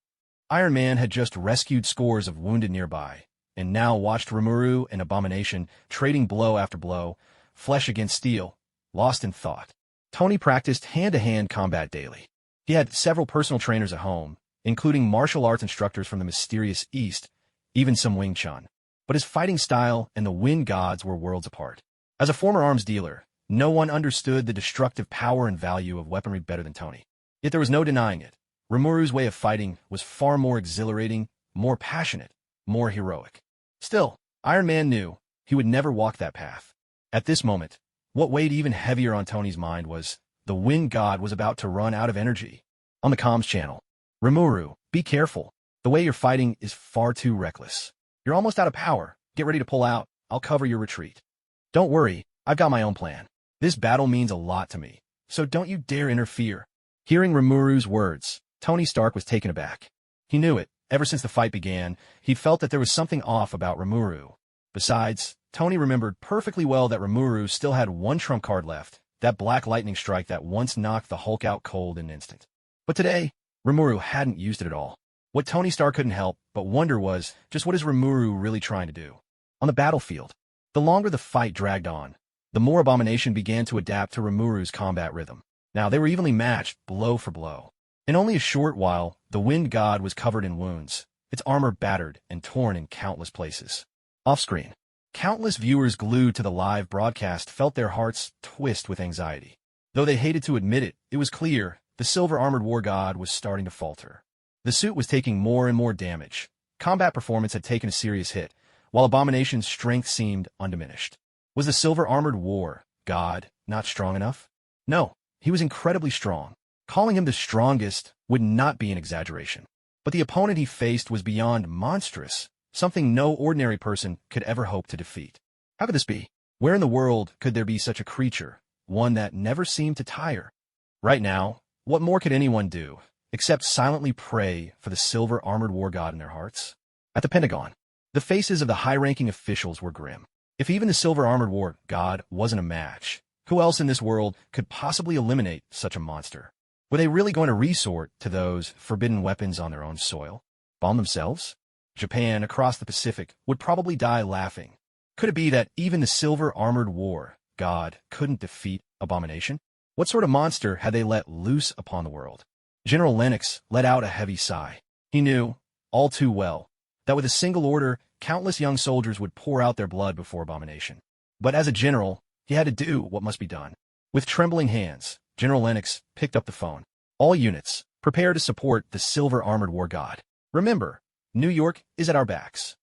Iron Man had just rescued scores of wounded nearby, and now watched Rimuru and Abomination trading blow after blow, flesh against steel, lost in thought. Tony practiced hand-to-hand combat daily. He had several personal trainers at home, including martial arts instructors from the mysterious East, even some Wing Chun. But his fighting style and the Wind Gods were worlds apart. As a former arms dealer, no one understood the destructive power and value of weaponry better than Tony. Yet there was no denying it. Rimuru's way of fighting was far more exhilarating, more passionate, more heroic. Still, Iron Man knew he would never walk that path. At this moment, what weighed even heavier on Tony's mind was the Wind God was about to run out of energy. On the comms channel, Remuru, be careful. The way you're fighting is far too reckless. You're almost out of power. Get ready to pull out. I'll cover your retreat. Don't worry, I've got my own plan. This battle means a lot to me, so don't you dare interfere. Hearing Rimuru's words, Tony Stark was taken aback. He knew it. Ever since the fight began, he'd felt that there was something off about Rimuru. Besides, Tony remembered perfectly well that Rimuru still had one trump card left, that black lightning strike that once knocked the Hulk out cold in an instant. But today, Rimuru hadn't used it at all. What Tony Stark couldn't help but wonder was, just what is Rimuru really trying to do? On the battlefield, the longer the fight dragged on, the more Abomination began to adapt to Rimuru's combat rhythm. Now, they were evenly matched, blow for blow. In only a short while, the Wind God was covered in wounds, its armor battered and torn in countless places. Off-screen, countless viewers glued to the live broadcast felt their hearts twist with anxiety. Though they hated to admit it, it was clear the silver-armored war god was starting to falter. The suit was taking more and more damage. Combat performance had taken a serious hit, while Abomination's strength seemed undiminished. Was the silver-armored war god not strong enough? No, he was incredibly strong. Calling him the strongest would not be an exaggeration. But the opponent he faced was beyond monstrous, something no ordinary person could ever hope to defeat. How could this be? Where in the world could there be such a creature, one that never seemed to tire? Right now, what more could anyone do, except silently pray for the silver-armored war god in their hearts? At the Pentagon, the faces of the high-ranking officials were grim. If even the silver-armored war god wasn't a match, who else in this world could possibly eliminate such a monster? Were they really going to resort to those forbidden weapons on their own soil? Bomb themselves? Japan, across the Pacific, would probably die laughing. Could it be that even the silver-armored war god couldn't defeat Abomination? What sort of monster had they let loose upon the world? General Lennox let out a heavy sigh. He knew, all too well, that with a single order, countless young soldiers would pour out their blood before Abomination. But as a general, he had to do what must be done. With trembling hands, General Lennox picked up the phone. All units, prepare to support the silver-armored war god. Remember, New York is at our backs.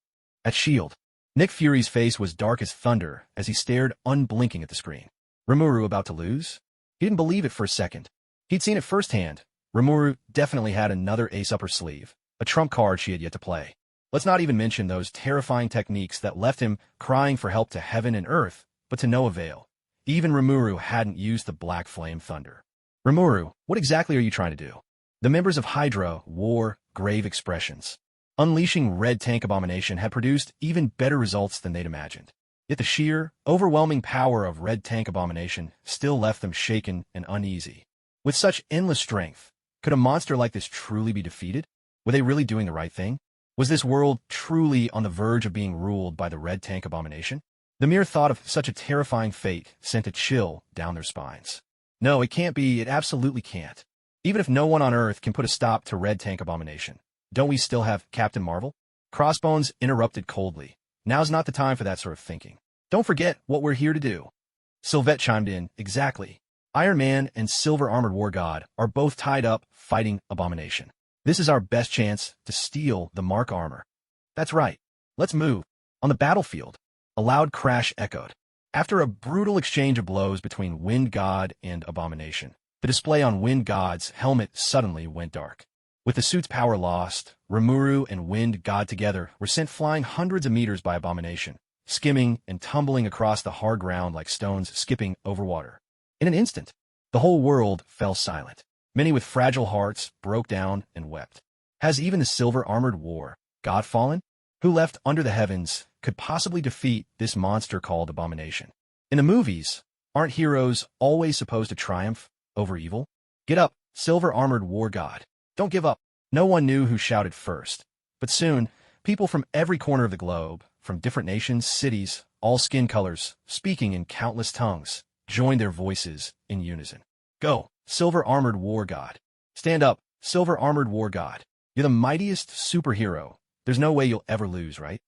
At S.H.I.E.L.D., Nick Fury's face was dark as thunder as he stared unblinking at the screen. Remuru about to lose? He didn't believe it for a second. He'd seen it firsthand. Remuru definitely had another ace up her sleeve, a trump card she had yet to play. Let's not even mention those terrifying techniques that left him crying for help to heaven and earth, but to no avail. Even Rimuru hadn't used the Black Flame Thunder. Rimuru, what exactly are you trying to do? The members of Hydra, War, grave expressions. Unleashing Red Tank Abomination had produced even better results than they'd imagined. Yet the sheer, overwhelming power of Red Tank Abomination still left them shaken and uneasy. With such endless strength, could a monster like this truly be defeated? Were they really doing the right thing? Was this world truly on the verge of being ruled by the Red Tank Abomination? The mere thought of such a terrifying fate sent a chill down their spines. No, it can't be. It absolutely can't. Even if no one on Earth can put a stop to Red Tank Abomination, don't we still have Captain Marvel? Crossbones interrupted coldly. Now's not the time for that sort of thinking. Don't forget what we're here to do. Sylvette chimed in. Exactly. Iron Man and Silver Armored War God are both tied up fighting Abomination. This is our best chance to steal the Mark armor. That's right. Let's move. On the battlefield, a loud crash echoed. After a brutal exchange of blows between Wind God and Abomination, the display on Wind God's helmet suddenly went dark. With the suit's power lost, Remuru and Wind God together were sent flying hundreds of meters by Abomination, skimming and tumbling across the hard ground like stones skipping over water. In an instant, the whole world fell silent. Many with fragile hearts broke down and wept. Has even the silver-armored war God fallen? Who left under the heavens could possibly defeat this monster called Abomination? In the movies, aren't heroes always supposed to triumph over evil? Get up, silver-armored war God. Don't give up. No one knew who shouted first. But soon, people from every corner of the globe, from different nations, cities, all skin colors, speaking in countless tongues, joined their voices in unison. Go, silver-armored war God. Stand up, silver-armored war God. You're the mightiest superhero. There's no way you'll ever lose, right?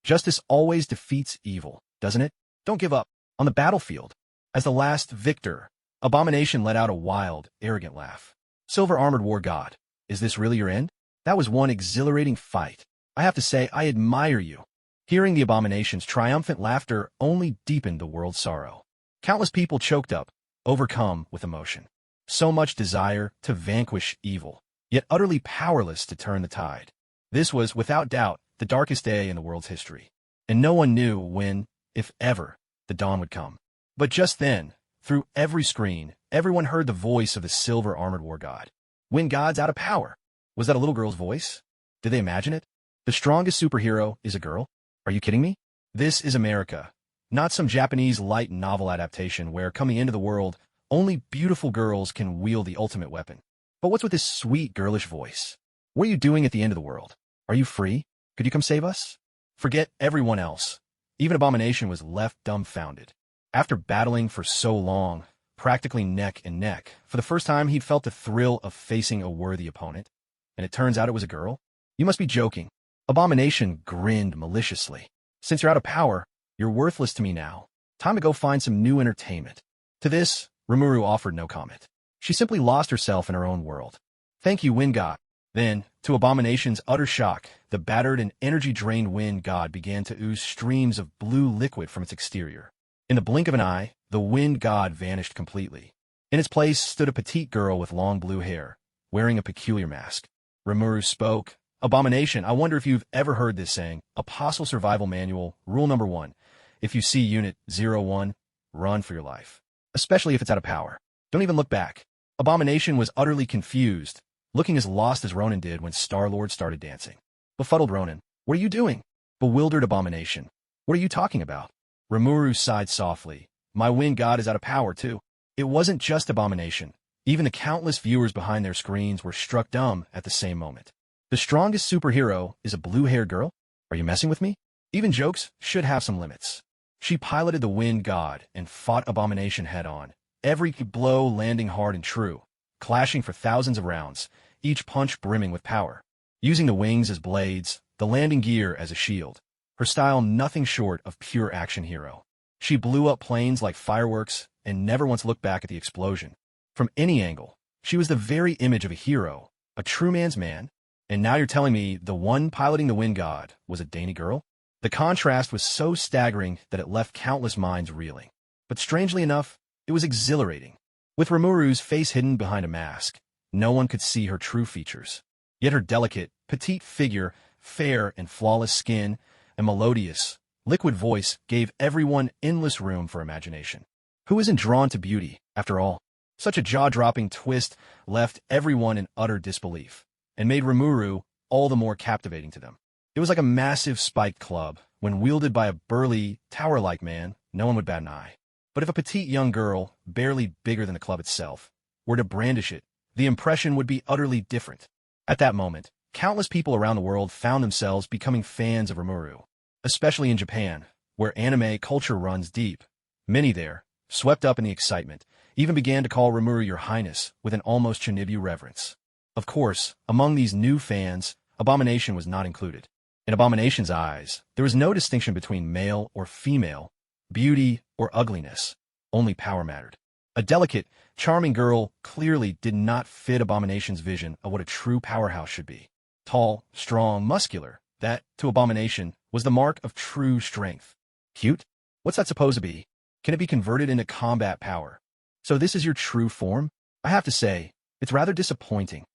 Justice always defeats evil, doesn't it? Don't give up. On the battlefield, as the last victor, Abomination let out a wild, arrogant laugh. Silver-armored war God, is this really your end? That was one exhilarating fight. I have to say, I admire you. Hearing the Abomination's triumphant laughter only deepened the world's sorrow. Countless people choked up, overcome with emotion. So much desire to vanquish evil, yet utterly powerless to turn the tide. This was, without doubt, the darkest day in the world's history. And no one knew when, if ever, the dawn would come. But just then, through every screen, everyone heard the voice of the silver-armored war God. When God's out of power. Was that a little girl's voice? Did they imagine it? The strongest superhero is a girl? Are you kidding me? This is America. Not some Japanese light novel adaptation where, coming into the world, only beautiful girls can wield the ultimate weapon. But what's with this sweet, girlish voice? What are you doing at the end of the world? Are you free? Could you come save us? Forget everyone else. Even Abomination was left dumbfounded. After battling for so long, practically neck and neck, for the first time he'd felt the thrill of facing a worthy opponent. And it turns out it was a girl? You must be joking. Abomination grinned maliciously. Since you're out of power, you're worthless to me now. Time to go find some new entertainment. To this, Rimuru offered no comment. She simply lost herself in her own world. Thank you, Wind God. Then, to Abomination's utter shock, the battered and energy-drained Wind God began to ooze streams of blue liquid from its exterior. In the blink of an eye, the Wind God vanished completely. In its place stood a petite girl with long blue hair, wearing a peculiar mask. Remuru spoke. Abomination, I wonder if you've ever heard this saying, Apostle Survival Manual, Rule Number 1. If you see Unit 01, run for your life. Especially if it's out of power. Don't even look back. Abomination was utterly confused, looking as lost as Ronan did when Star-Lord started dancing. Befuddled Ronan, what are you doing? Bewildered Abomination, what are you talking about? Remuru sighed softly. My Wind God is out of power, too. It wasn't just Abomination. Even the countless viewers behind their screens were struck dumb at the same moment. The strongest superhero is a blue-haired girl? Are you messing with me? Even jokes should have some limits. She piloted the Wind God and fought Abomination head-on, every blow landing hard and true, clashing for thousands of rounds, each punch brimming with power. Using the wings as blades, the landing gear as a shield, her style nothing short of pure action hero. She blew up planes like fireworks and never once looked back at the explosion. From any angle, she was the very image of a hero, a true man's man. And now you're telling me the one piloting the Wind God was a dainty girl? The contrast was so staggering that it left countless minds reeling. But strangely enough, it was exhilarating. With Rimuru's face hidden behind a mask, no one could see her true features. Yet her delicate, petite figure, fair and flawless skin, and melodious, liquid voice gave everyone endless room for imagination. Who isn't drawn to beauty, after all? Such a jaw-dropping twist left everyone in utter disbelief, and made Rimuru all the more captivating to them. It was like a massive spiked club. When wielded by a burly, tower-like man, no one would bat an eye. But if a petite young girl, barely bigger than the club itself, were to brandish it, the impression would be utterly different. At that moment, countless people around the world found themselves becoming fans of Rimuru, especially in Japan, where anime culture runs deep. Many there, swept up in the excitement, even began to call Rimuru Your Highness with an almost Shinibu reverence. Of course, among these new fans, Abomination was not included. In Abomination's eyes, there was no distinction between male or female, beauty or ugliness. Only power mattered. A delicate, charming girl clearly did not fit Abomination's vision of what a true powerhouse should be. Tall, strong, muscular. That, to Abomination, was the mark of true strength. Cute? What's that supposed to be? Can it be converted into combat power? So this is your true form? I have to say, it's rather disappointing.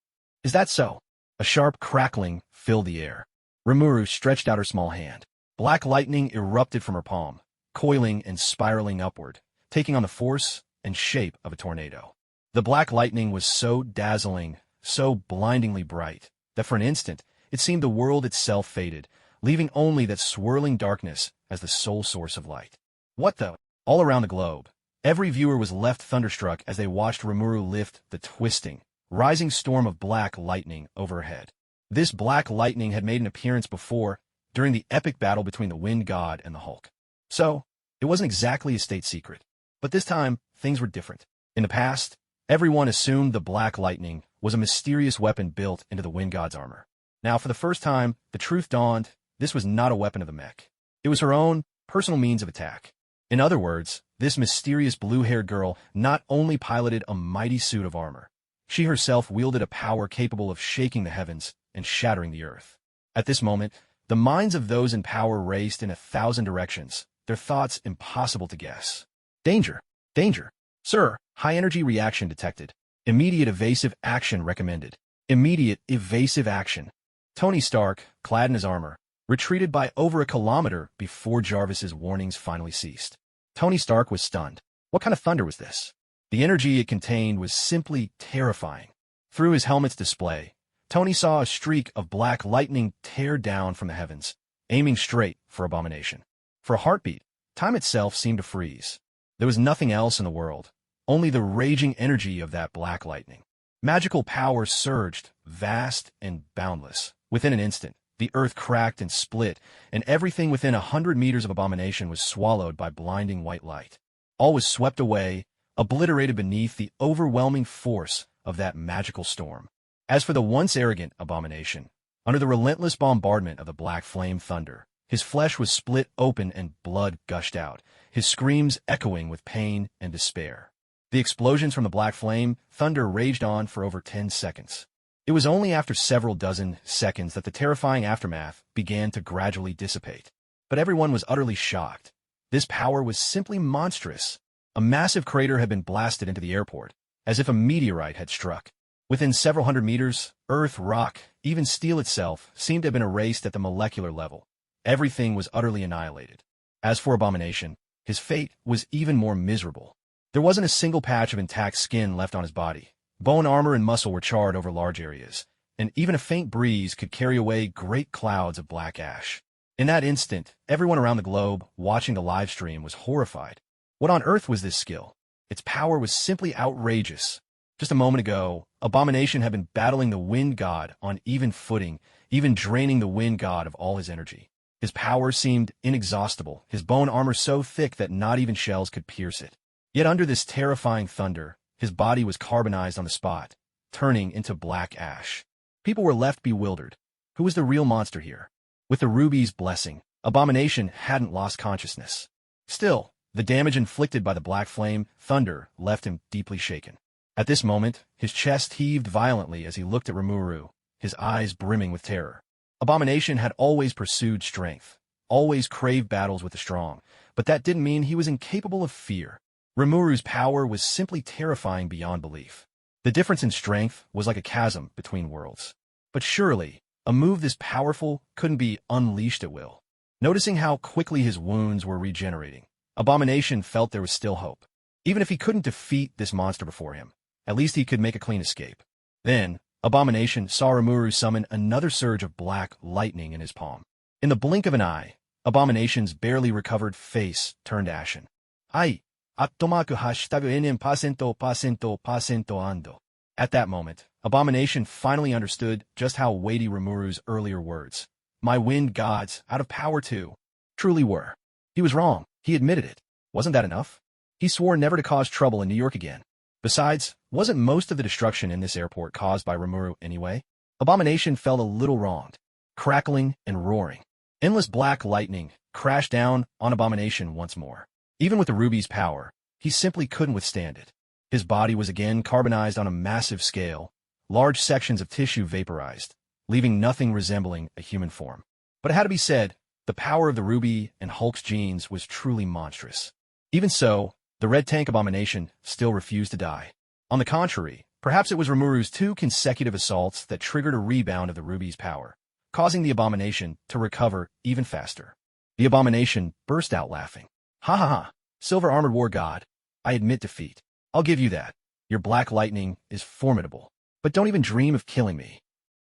Is that so? A sharp crackling filled the air. Remuru stretched out her small hand. Black lightning erupted from her palm, coiling and spiraling upward, taking on the force and shape of a tornado. The black lightning was so dazzling, so blindingly bright, that for an instant it seemed the world itself faded, leaving only that swirling darkness as the sole source of light. What the? All around the globe, every viewer was left thunderstruck as they watched Rimuru lift the twisting, rising storm of black lightning overhead. This black lightning had made an appearance before, during the epic battle between the Wind God and the Hulk. So, it wasn't exactly a state secret. But this time, things were different. In the past, everyone assumed the black lightning was a mysterious weapon built into the Wind God's armor. Now, for the first time, the truth dawned: this was not a weapon of the mech. It was her own personal means of attack. In other words, this mysterious blue-haired girl not only piloted a mighty suit of armor, she herself wielded a power capable of shaking the heavens and shattering the earth. At this moment, the minds of those in power raced in 1,000 directions, their thoughts impossible to guess. Danger! Danger! Sir, high-energy reaction detected. Immediate evasive action recommended. Immediate evasive action. Tony Stark, clad in his armor, retreated by over a kilometer before Jarvis's warnings finally ceased. Tony Stark was stunned. What kind of thunder was this? The energy it contained was simply terrifying. Through his helmet's display, Tony saw a streak of black lightning tear down from the heavens, aiming straight for Abomination. For a heartbeat, time itself seemed to freeze. There was nothing else in the world, only the raging energy of that black lightning. Magical power surged, vast and boundless. Within an instant, the earth cracked and split, and everything within 100 meters of Abomination was swallowed by blinding white light. All was swept away, obliterated beneath the overwhelming force of that magical storm. As for the once arrogant Abomination, under the relentless bombardment of the black flame thunder, his flesh was split open and blood gushed out, his screams echoing with pain and despair. The explosions from the black flame thunder raged on for over 10 seconds. It was only after several dozen seconds that the terrifying aftermath began to gradually dissipate. But everyone was utterly shocked. This power was simply monstrous. A massive crater had been blasted into the airport, as if a meteorite had struck. Within several hundred meters, earth, rock, even steel itself seemed to have been erased at the molecular level. Everything was utterly annihilated. As for Abomination, his fate was even more miserable. There wasn't a single patch of intact skin left on his body. Bone armor and muscle were charred over large areas, and even a faint breeze could carry away great clouds of black ash. In that instant, everyone around the globe watching the live stream was horrified. What on earth was this skill? Its power was simply outrageous. Just a moment ago, Abomination had been battling the Wind God on even footing, even draining the Wind God of all his energy. His power seemed inexhaustible, his bone armor so thick that not even shells could pierce it. Yet under this terrifying thunder, his body was carbonized on the spot, turning into black ash. People were left bewildered. Who was the real monster here? With the Ruby's blessing, Abomination hadn't lost consciousness. Still, the damage inflicted by the black flame thunder left him deeply shaken. At this moment, his chest heaved violently as he looked at Remuru, his eyes brimming with terror. Abomination had always pursued strength, always craved battles with the strong, but that didn't mean he was incapable of fear. Rimuru's power was simply terrifying beyond belief. The difference in strength was like a chasm between worlds. But surely, a move this powerful couldn't be unleashed at will. Noticing how quickly his wounds were regenerating, Abomination felt there was still hope. Even if he couldn't defeat this monster before him, at least he could make a clean escape. Then, Abomination saw Rimuru summon another surge of black lightning in his palm. In the blink of an eye, Abomination's barely recovered face turned ashen. Ai, atomaku hashtag %% ando. At that moment, Abomination finally understood just how weighty Rimuru's earlier words, "My wind gods, out of power too," truly were. He was wrong. He admitted it. Wasn't that enough? He swore never to cause trouble in New York again. Besides, wasn't most of the destruction in this airport caused by Remuru anyway? Abomination felt a little wronged. Crackling and roaring. Endless black lightning crashed down on Abomination once more. Even with the ruby's power, he simply couldn't withstand it. His body was again carbonized on a massive scale, large sections of tissue vaporized, leaving nothing resembling a human form. But it had to be said, the power of the ruby and Hulk's genes was truly monstrous. Even so, the red tank Abomination still refused to die. On the contrary, perhaps it was Rimuru's 2 consecutive assaults that triggered a rebound of the ruby's power, causing the Abomination to recover even faster. The Abomination burst out laughing. Ha ha ha, silver-armored war god, I admit defeat. I'll give you that. Your black lightning is formidable, but don't even dream of killing me.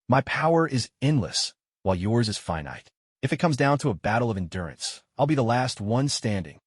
My power is endless, while yours is finite. If it comes down to a battle of endurance, I'll be the last one standing.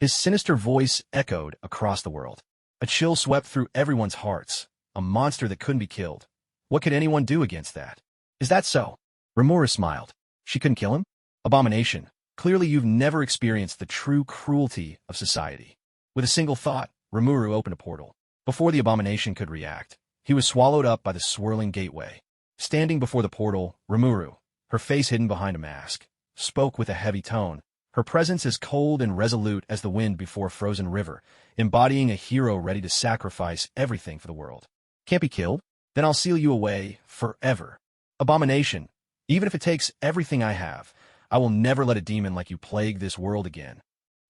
His sinister voice echoed across the world. A chill swept through everyone's hearts. A monster that couldn't be killed. What could anyone do against that? Is that so? Remuru smiled. She couldn't kill him? Abomination, clearly you've never experienced the true cruelty of society. With a single thought, Remuru opened a portal. Before the Abomination could react, he was swallowed up by the swirling gateway. Standing before the portal, Remuru, her face hidden behind a mask, spoke with a heavy tone. Her presence as cold and resolute as the wind before a frozen river, embodying a hero ready to sacrifice everything for the world. Can't be killed? Then I'll seal you away forever. Abomination, even if it takes everything I have, I will never let a demon like you plague this world again.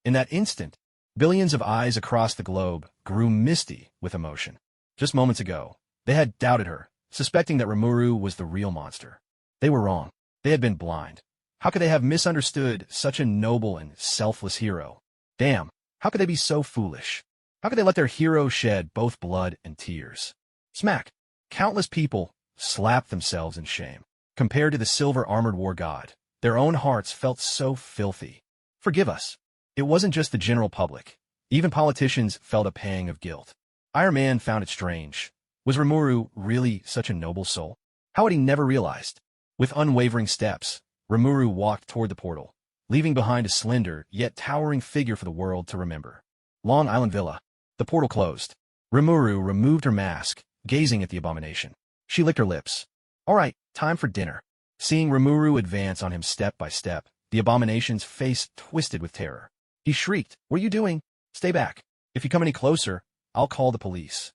In that instant, billions of eyes across the globe grew misty with emotion. Just moments ago, they had doubted her, suspecting that Remuru was the real monster. They were wrong. They had been blind. How could they have misunderstood such a noble and selfless hero? Damn, how could they be so foolish? How could they let their hero shed both blood and tears? Smack! Countless people slapped themselves in shame. Compared to the silver-armored war god, their own hearts felt so filthy. Forgive us. It wasn't just the general public. Even politicians felt a pang of guilt. Iron Man found it strange. Was Remuru really such a noble soul? How had he never realized? With unwavering steps, Remuru walked toward the portal, leaving behind a slender yet towering figure for the world to remember. Long Island Villa. The portal closed. Remuru removed her mask, gazing at the Abomination. She licked her lips. All right, time for dinner. Seeing Remuru advance on him step by step, the Abomination's face twisted with terror. He shrieked, "What are you doing? Stay back. If you come any closer, I'll call the police."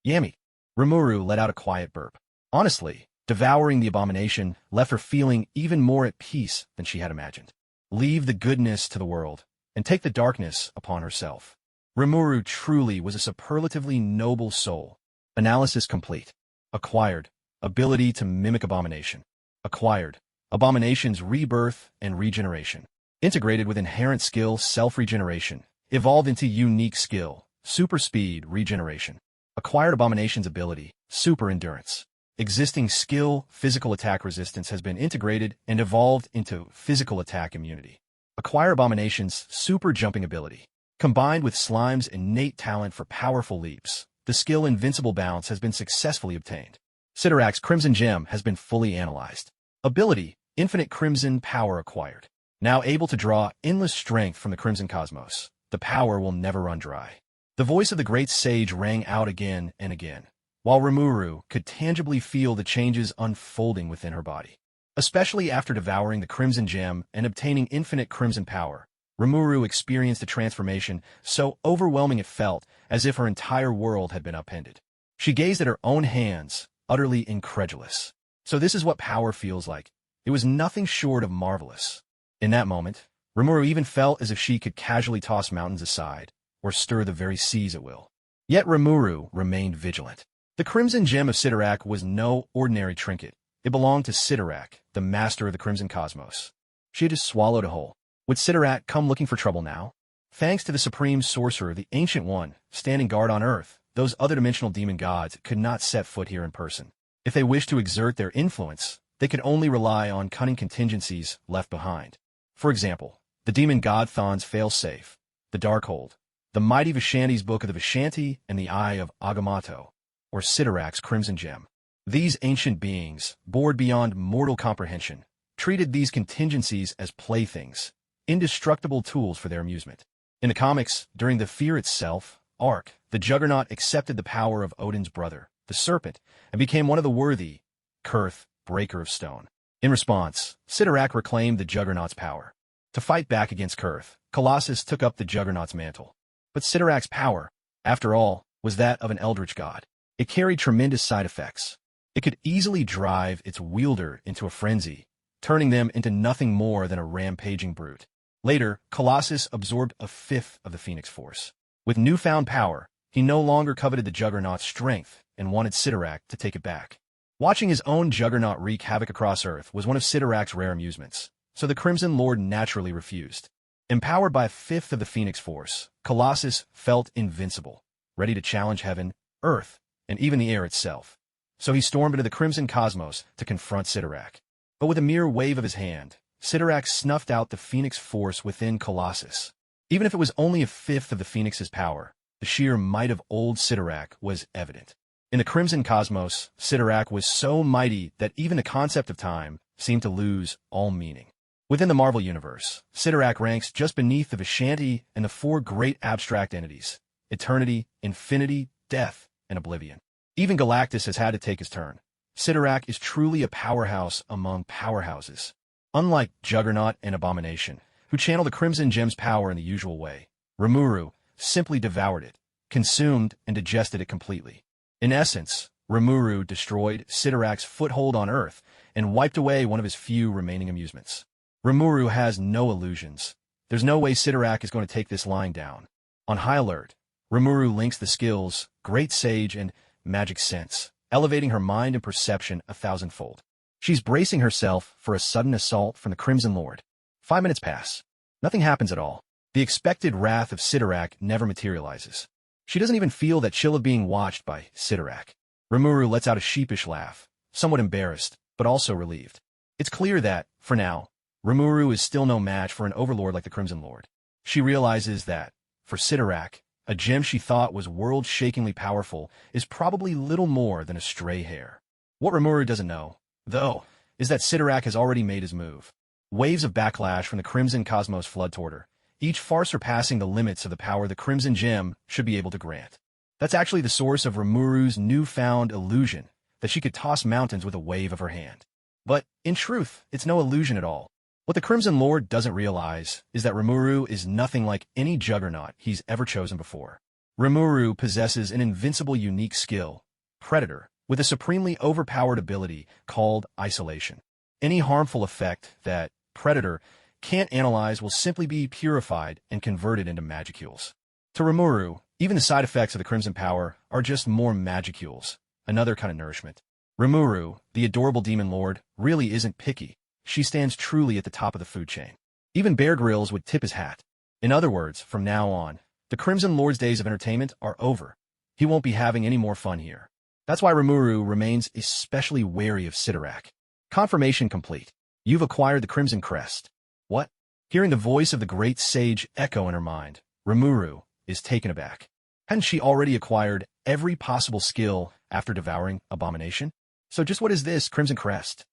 Yammy. Remuru let out a quiet burp. Honestly, devouring the Abomination left her feeling even more at peace than she had imagined. Leave the goodness to the world, and take the darkness upon herself. Remuru truly was a superlatively noble soul. Analysis complete. Acquired. Ability to mimic Abomination. Acquired. Abomination's rebirth and regeneration. Integrated with inherent skill self-regeneration. Evolved into unique skill, super speed regeneration. Acquired Abomination's ability, super endurance. Existing skill, physical attack resistance has been integrated and evolved into physical attack immunity. Acquire Abomination's super jumping ability. Combined with Slime's innate talent for powerful leaps, the skill Invincible Bounce has been successfully obtained. Sidorak's Crimson Gem has been fully analyzed. Ability, Infinite Crimson Power acquired. Now able to draw endless strength from the Crimson Cosmos, the power will never run dry. The voice of the great sage rang out again and again, while Remuru could tangibly feel the changes unfolding within her body. Especially after devouring the Crimson Gem and obtaining infinite Crimson Power, Remuru experienced a transformation so overwhelming it felt as if her entire world had been upended. She gazed at her own hands, utterly incredulous. So this is what power feels like. It was nothing short of marvelous. In that moment, Remuru even felt as if she could casually toss mountains aside, or stir the very seas at will. Yet Remuru remained vigilant. The Crimson Gem of Sidorak was no ordinary trinket. It belonged to Sidorak, the master of the Crimson Cosmos. She had just swallowed a whole. Would Sidorak come looking for trouble now? Thanks to the supreme sorcerer, the Ancient One, standing guard on Earth, those other dimensional demon gods could not set foot here in person. If they wished to exert their influence, they could only rely on cunning contingencies left behind. For example, the demon god Thon's failsafe, the Darkhold, the mighty Vishanti's Book of the Vishanti, and the Eye of Agamotto, or Sidorak's Crimson Gem. These ancient beings, bored beyond mortal comprehension, treated these contingencies as playthings, indestructible tools for their amusement. In the comics, during the Fear Itself arc, the Juggernaut accepted the power of Odin's brother, the Serpent, and became one of the worthy, Kurth, Breaker of Stone. In response, Sidorak reclaimed the Juggernaut's power. To fight back against Kurth, Colossus took up the Juggernaut's mantle. But Sidorak's power, after all, was that of an eldritch god. It carried tremendous side effects. It could easily drive its wielder into a frenzy, turning them into nothing more than a rampaging brute. Later, Colossus absorbed a fifth of the Phoenix Force. With newfound power, he no longer coveted the Juggernaut's strength and wanted Sidorak to take it back. Watching his own Juggernaut wreak havoc across Earth was one of Sidorak's rare amusements, so the Crimson Lord naturally refused. Empowered by a fifth of the Phoenix Force, Colossus felt invincible, ready to challenge heaven, earth, and even the air itself. So he stormed into the Crimson Cosmos to confront Sidorak. But with a mere wave of his hand, Sidorak snuffed out the Phoenix Force within Colossus. Even if it was only a fifth of the Phoenix's power, the sheer might of old Sidorak was evident. In the Crimson Cosmos, Sidorak was so mighty that even the concept of time seemed to lose all meaning. Within the Marvel Universe, Sidorak ranks just beneath the Vishanti and the four great abstract entities: Eternity, Infinity, Death, and Oblivion. Even Galactus has had to take his turn. Sidorak is truly a powerhouse among powerhouses. Unlike Juggernaut and Abomination, who channel the Crimson Gem's power in the usual way, Remuru simply devoured it, consumed and digested it completely. In essence, Remuru destroyed Sidorak's foothold on Earth and wiped away one of his few remaining amusements. Rimuru has no illusions. There's no way Sidorak is going to take this line down. On high alert, Rimuru links the skills Great Sage and Magic Sense, elevating her mind and perception 1,000-fold. She's bracing herself for a sudden assault from the Crimson Lord. 5 minutes pass. Nothing happens at all. The expected wrath of Sidorak never materializes. She doesn't even feel that chill of being watched by Sidorak. Rimuru lets out a sheepish laugh, somewhat embarrassed, but also relieved. It's clear that, for now, Rimuru is still no match for an overlord like the Crimson Lord. She realizes that, for Sidorak, a gem she thought was world-shakingly powerful is probably little more than a stray hair. What Rimuru doesn't know, though, is that Sidorak has already made his move. Waves of backlash from the Crimson Cosmos flood toward her, each far surpassing the limits of the power the Crimson Gem should be able to grant. That's actually the source of Rimuru's newfound illusion, that she could toss mountains with a wave of her hand. But, in truth, it's no illusion at all. What the Crimson Lord doesn't realize is that Rimuru is nothing like any Juggernaut he's ever chosen before. Rimuru possesses an invincible unique skill, Predator, with a supremely overpowered ability called Isolation. Any harmful effect that Predator can't analyze will simply be purified and converted into magicules. To Rimuru, even the side effects of the Crimson Power are just more magicules, another kind of nourishment. Rimuru, the adorable Demon Lord, really isn't picky. She stands truly at the top of the food chain. Even Bear Grylls would tip his hat. In other words, from now on, the Crimson Lord's days of entertainment are over. He won't be having any more fun here. That's why Remuru remains especially wary of Sidorak. Confirmation complete. You've acquired the Crimson Crest. What? Hearing the voice of the great sage echo in her mind, Rimuru is taken aback. Hadn't she already acquired every possible skill after devouring Abomination? So just what is this Crimson Crest?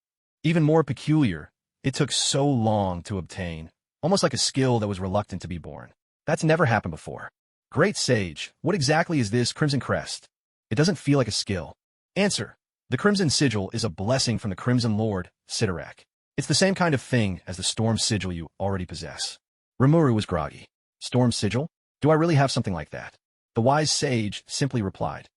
Even more peculiar, it took so long to obtain, almost like a skill that was reluctant to be born. That's never happened before. Great sage, what exactly is this Crimson Crest? It doesn't feel like a skill. Answer. The Crimson Sigil is a blessing from the Crimson Lord, Sidorak. It's the same kind of thing as the Storm Sigil you already possess. Rimuru was groggy. Storm Sigil? Do I really have something like that? The wise sage simply replied.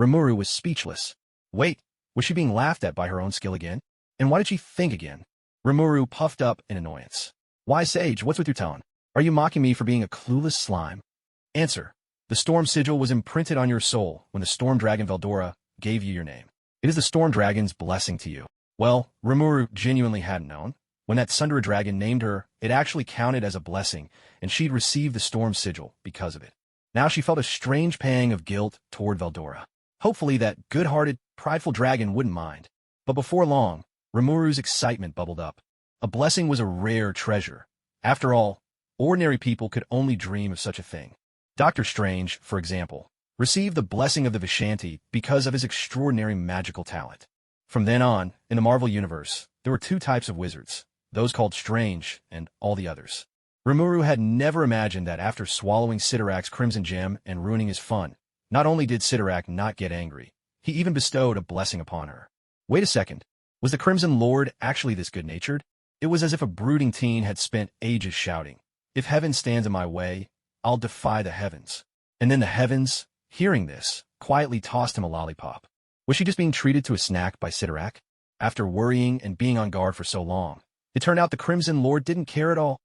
Rimuru was speechless. Wait, was she being laughed at by her own skill again? And why did she think again? Rimuru puffed up in annoyance. Wise sage, what's with your tone? Are you mocking me for being a clueless slime? Answer. The Storm Sigil was imprinted on your soul when the Storm Dragon Veldora gave you your name. It is the Storm Dragon's blessing to you. Well, Rimuru genuinely hadn't known. When that Sundra Dragon named her, it actually counted as a blessing, and she'd received the Storm Sigil because of it. Now she felt a strange pang of guilt toward Veldora. Hopefully that good-hearted prideful dragon wouldn't mind. But before long, Rimuru's excitement bubbled up. A blessing was a rare treasure. After all, ordinary people could only dream of such a thing. Doctor Strange, for example, received the blessing of the Vishanti because of his extraordinary magical talent. From then on, in the Marvel Universe, there were two types of wizards, those called Strange and all the others. Remuru had never imagined that after swallowing Sidorak's Crimson Gem and ruining his fun, not only did Sidorak not get angry, he even bestowed a blessing upon her. Wait a second, was the Crimson Lord actually this good-natured? It was as if a brooding teen had spent ages shouting, "If heaven stands in my way, I'll defy the heavens." And then the heavens, hearing this, quietly tossed him a lollipop. Was she just being treated to a snack by Sidorak? After worrying and being on guard for so long, it turned out the Crimson Lord didn't care at all.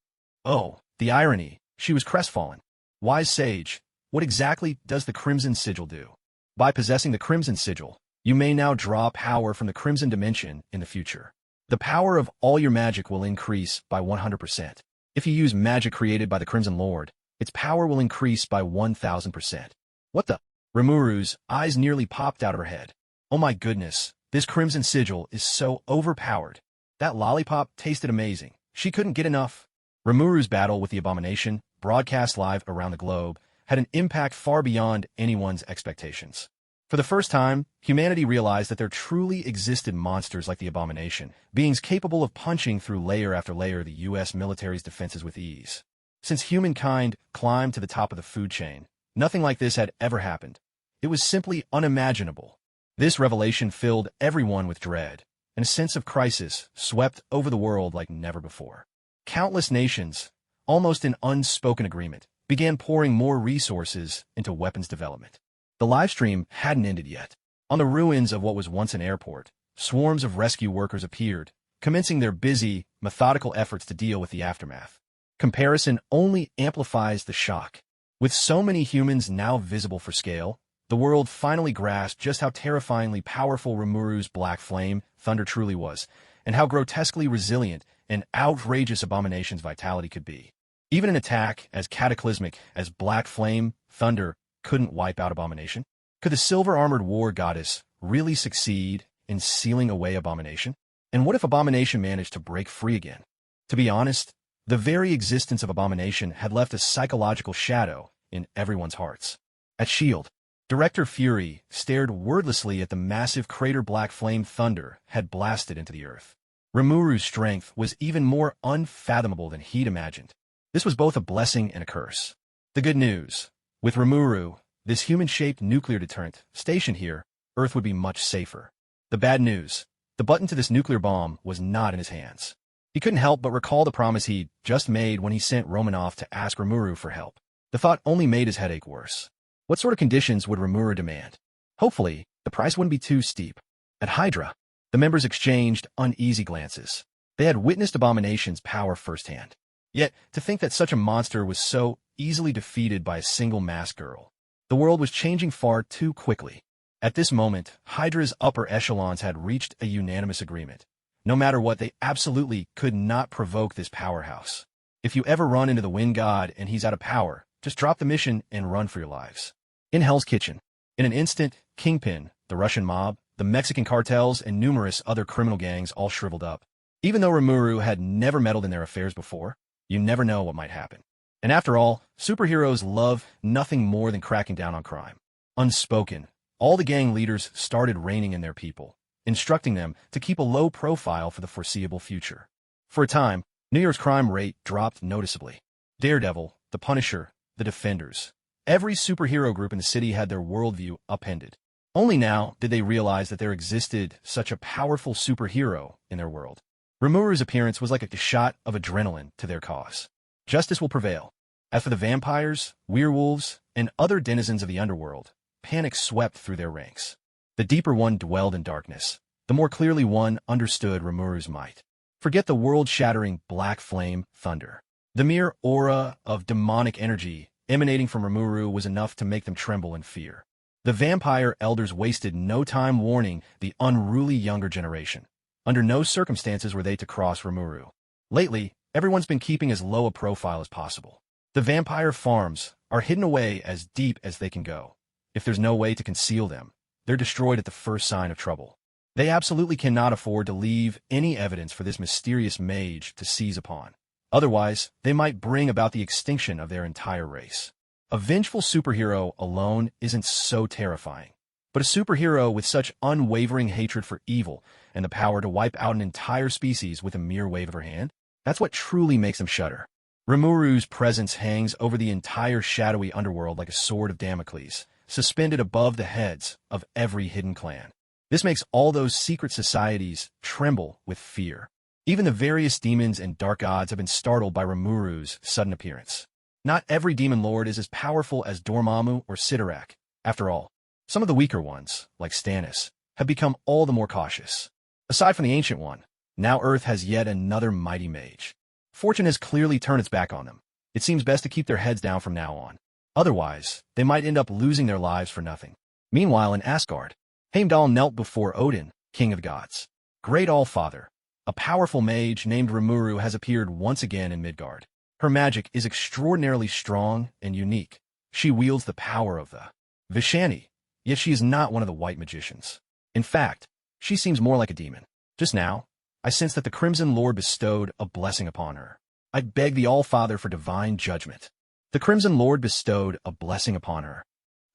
Oh, the irony. She was crestfallen. Wise sage, what exactly does the Crimson Sigil do? By possessing the Crimson Sigil, you may now draw power from the Crimson Dimension in the future. The power of all your magic will increase by 100%. If you use magic created by the Crimson Lord, its power will increase by 1000%. What the? Rimuru's eyes nearly popped out of her head. Oh my goodness, this Crimson Sigil is so overpowered. That lollipop tasted amazing. She couldn't get enough. Rimuru's battle with the Abomination, broadcast live around the globe, had an impact far beyond anyone's expectations. For the first time, humanity realized that there truly existed monsters like the Abomination, beings capable of punching through layer after layer of the U.S. military's defenses with ease. Since humankind climbed to the top of the food chain, nothing like this had ever happened. It was simply unimaginable. This revelation filled everyone with dread, and a sense of crisis swept over the world like never before. Countless nations, almost in unspoken agreement, began pouring more resources into weapons development. The livestream hadn't ended yet. On the ruins of what was once an airport, swarms of rescue workers appeared, commencing their busy, methodical efforts to deal with the aftermath. Comparison only amplifies the shock. With so many humans now visible for scale, the world finally grasped just how terrifyingly powerful Rimuru's black flame, thunder truly was, and how grotesquely resilient and outrageous Abomination's vitality could be. Even an attack as cataclysmic as black flame, thunder, couldn't wipe out Abomination. Could the silver-armored war goddess really succeed in sealing away Abomination? And what if Abomination managed to break free again? To be honest, the very existence of Abomination had left a psychological shadow in everyone's hearts. At S.H.I.E.L.D., Director Fury stared wordlessly at the massive crater black flame thunder had blasted into the earth. Rimuru's strength was even more unfathomable than he'd imagined. This was both a blessing and a curse. The good news: with Remuru, this human-shaped nuclear deterrent, stationed here, Earth would be much safer. The bad news: the button to this nuclear bomb was not in his hands. He couldn't help but recall the promise he'd just made when he sent Romanoff to ask Remuru for help. The thought only made his headache worse. What sort of conditions would Remuru demand? Hopefully, the price wouldn't be too steep. At Hydra, the members exchanged uneasy glances. They had witnessed Abomination's power firsthand. Yet, to think that such a monster was so easily defeated by a single masked girl. The world was changing far too quickly. At this moment, Hydra's upper echelons had reached a unanimous agreement. No matter what, they absolutely could not provoke this powerhouse. If you ever run into the Wind God and he's out of power, just drop the mission and run for your lives. In Hell's Kitchen, in an instant, Kingpin, the Russian mob, the Mexican cartels, and numerous other criminal gangs all shriveled up. Even though Rimuru had never meddled in their affairs before, you never know what might happen. And after all, superheroes love nothing more than cracking down on crime. Unspoken, all the gang leaders started reining in their people, instructing them to keep a low profile for the foreseeable future. For a time, New York's crime rate dropped noticeably. Daredevil, the Punisher, the Defenders. Every superhero group in the city had their worldview upended. Only now did they realize that there existed such a powerful superhero in their world. Rimuru's appearance was like a shot of adrenaline to their cause. Justice will prevail. As for the vampires, werewolves, and other denizens of the underworld, panic swept through their ranks. The deeper one dwelled in darkness. The more clearly one understood Rimuru's might. Forget the world-shattering black flame thunder. The mere aura of demonic energy emanating from Rimuru was enough to make them tremble in fear. The vampire elders wasted no time warning the unruly younger generation. Under no circumstances were they to cross Rimuru. Lately, everyone's been keeping as low a profile as possible. The vampire farms are hidden away as deep as they can go. If there's no way to conceal them, they're destroyed at the first sign of trouble. They absolutely cannot afford to leave any evidence for this mysterious mage to seize upon. Otherwise, they might bring about the extinction of their entire race. A vengeful superhero alone isn't so terrifying, but a superhero with such unwavering hatred for evil and the power to wipe out an entire species with a mere wave of her hand, that's what truly makes them shudder. Rimuru's presence hangs over the entire shadowy underworld like a sword of Damocles, suspended above the heads of every hidden clan. This makes all those secret societies tremble with fear. Even the various demons and dark gods have been startled by Rimuru's sudden appearance. Not every demon lord is as powerful as Dormammu or Sidorak. After all, some of the weaker ones, like Stannis, have become all the more cautious. Aside from the Ancient One, now Earth has yet another mighty mage. Fortune has clearly turned its back on them. It seems best to keep their heads down from now on. Otherwise, they might end up losing their lives for nothing. Meanwhile, in Asgard, Heimdall knelt before Odin, king of gods. Great All-Father, a powerful mage named Rimuru has appeared once again in Midgard. Her magic is extraordinarily strong and unique. She wields the power of the Vishani, yet she is not one of the white magicians. In fact, she seems more like a demon. Just now, I sense that the Crimson Lord bestowed a blessing upon her. I beg the All-Father for divine judgment. The Crimson Lord bestowed a blessing upon her.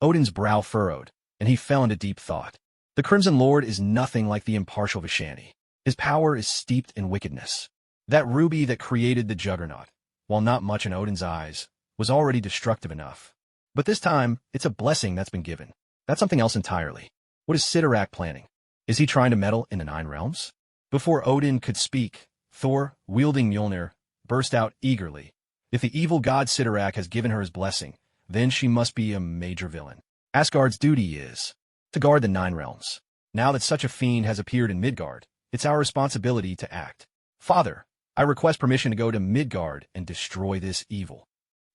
Odin's brow furrowed, and he fell into deep thought. The Crimson Lord is nothing like the impartial Vishani. His power is steeped in wickedness. That ruby that created the Juggernaut, while not much in Odin's eyes, was already destructive enough. But this time, it's a blessing that's been given. That's something else entirely. What is Sidorak planning? Is he trying to meddle in the Nine Realms? Before Odin could speak, Thor, wielding Mjolnir, burst out eagerly. If the evil god Sidorak has given her his blessing, then she must be a major villain. Asgard's duty is to guard the Nine Realms. Now that such a fiend has appeared in Midgard, it's our responsibility to act. Father, I request permission to go to Midgard and destroy this evil.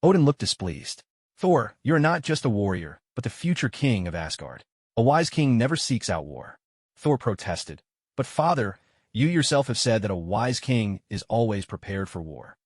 Odin looked displeased. Thor, you're not just a warrior, but the future king of Asgard. A wise king never seeks out war. Thor protested. But father, you yourself have said that a wise king is always prepared for war.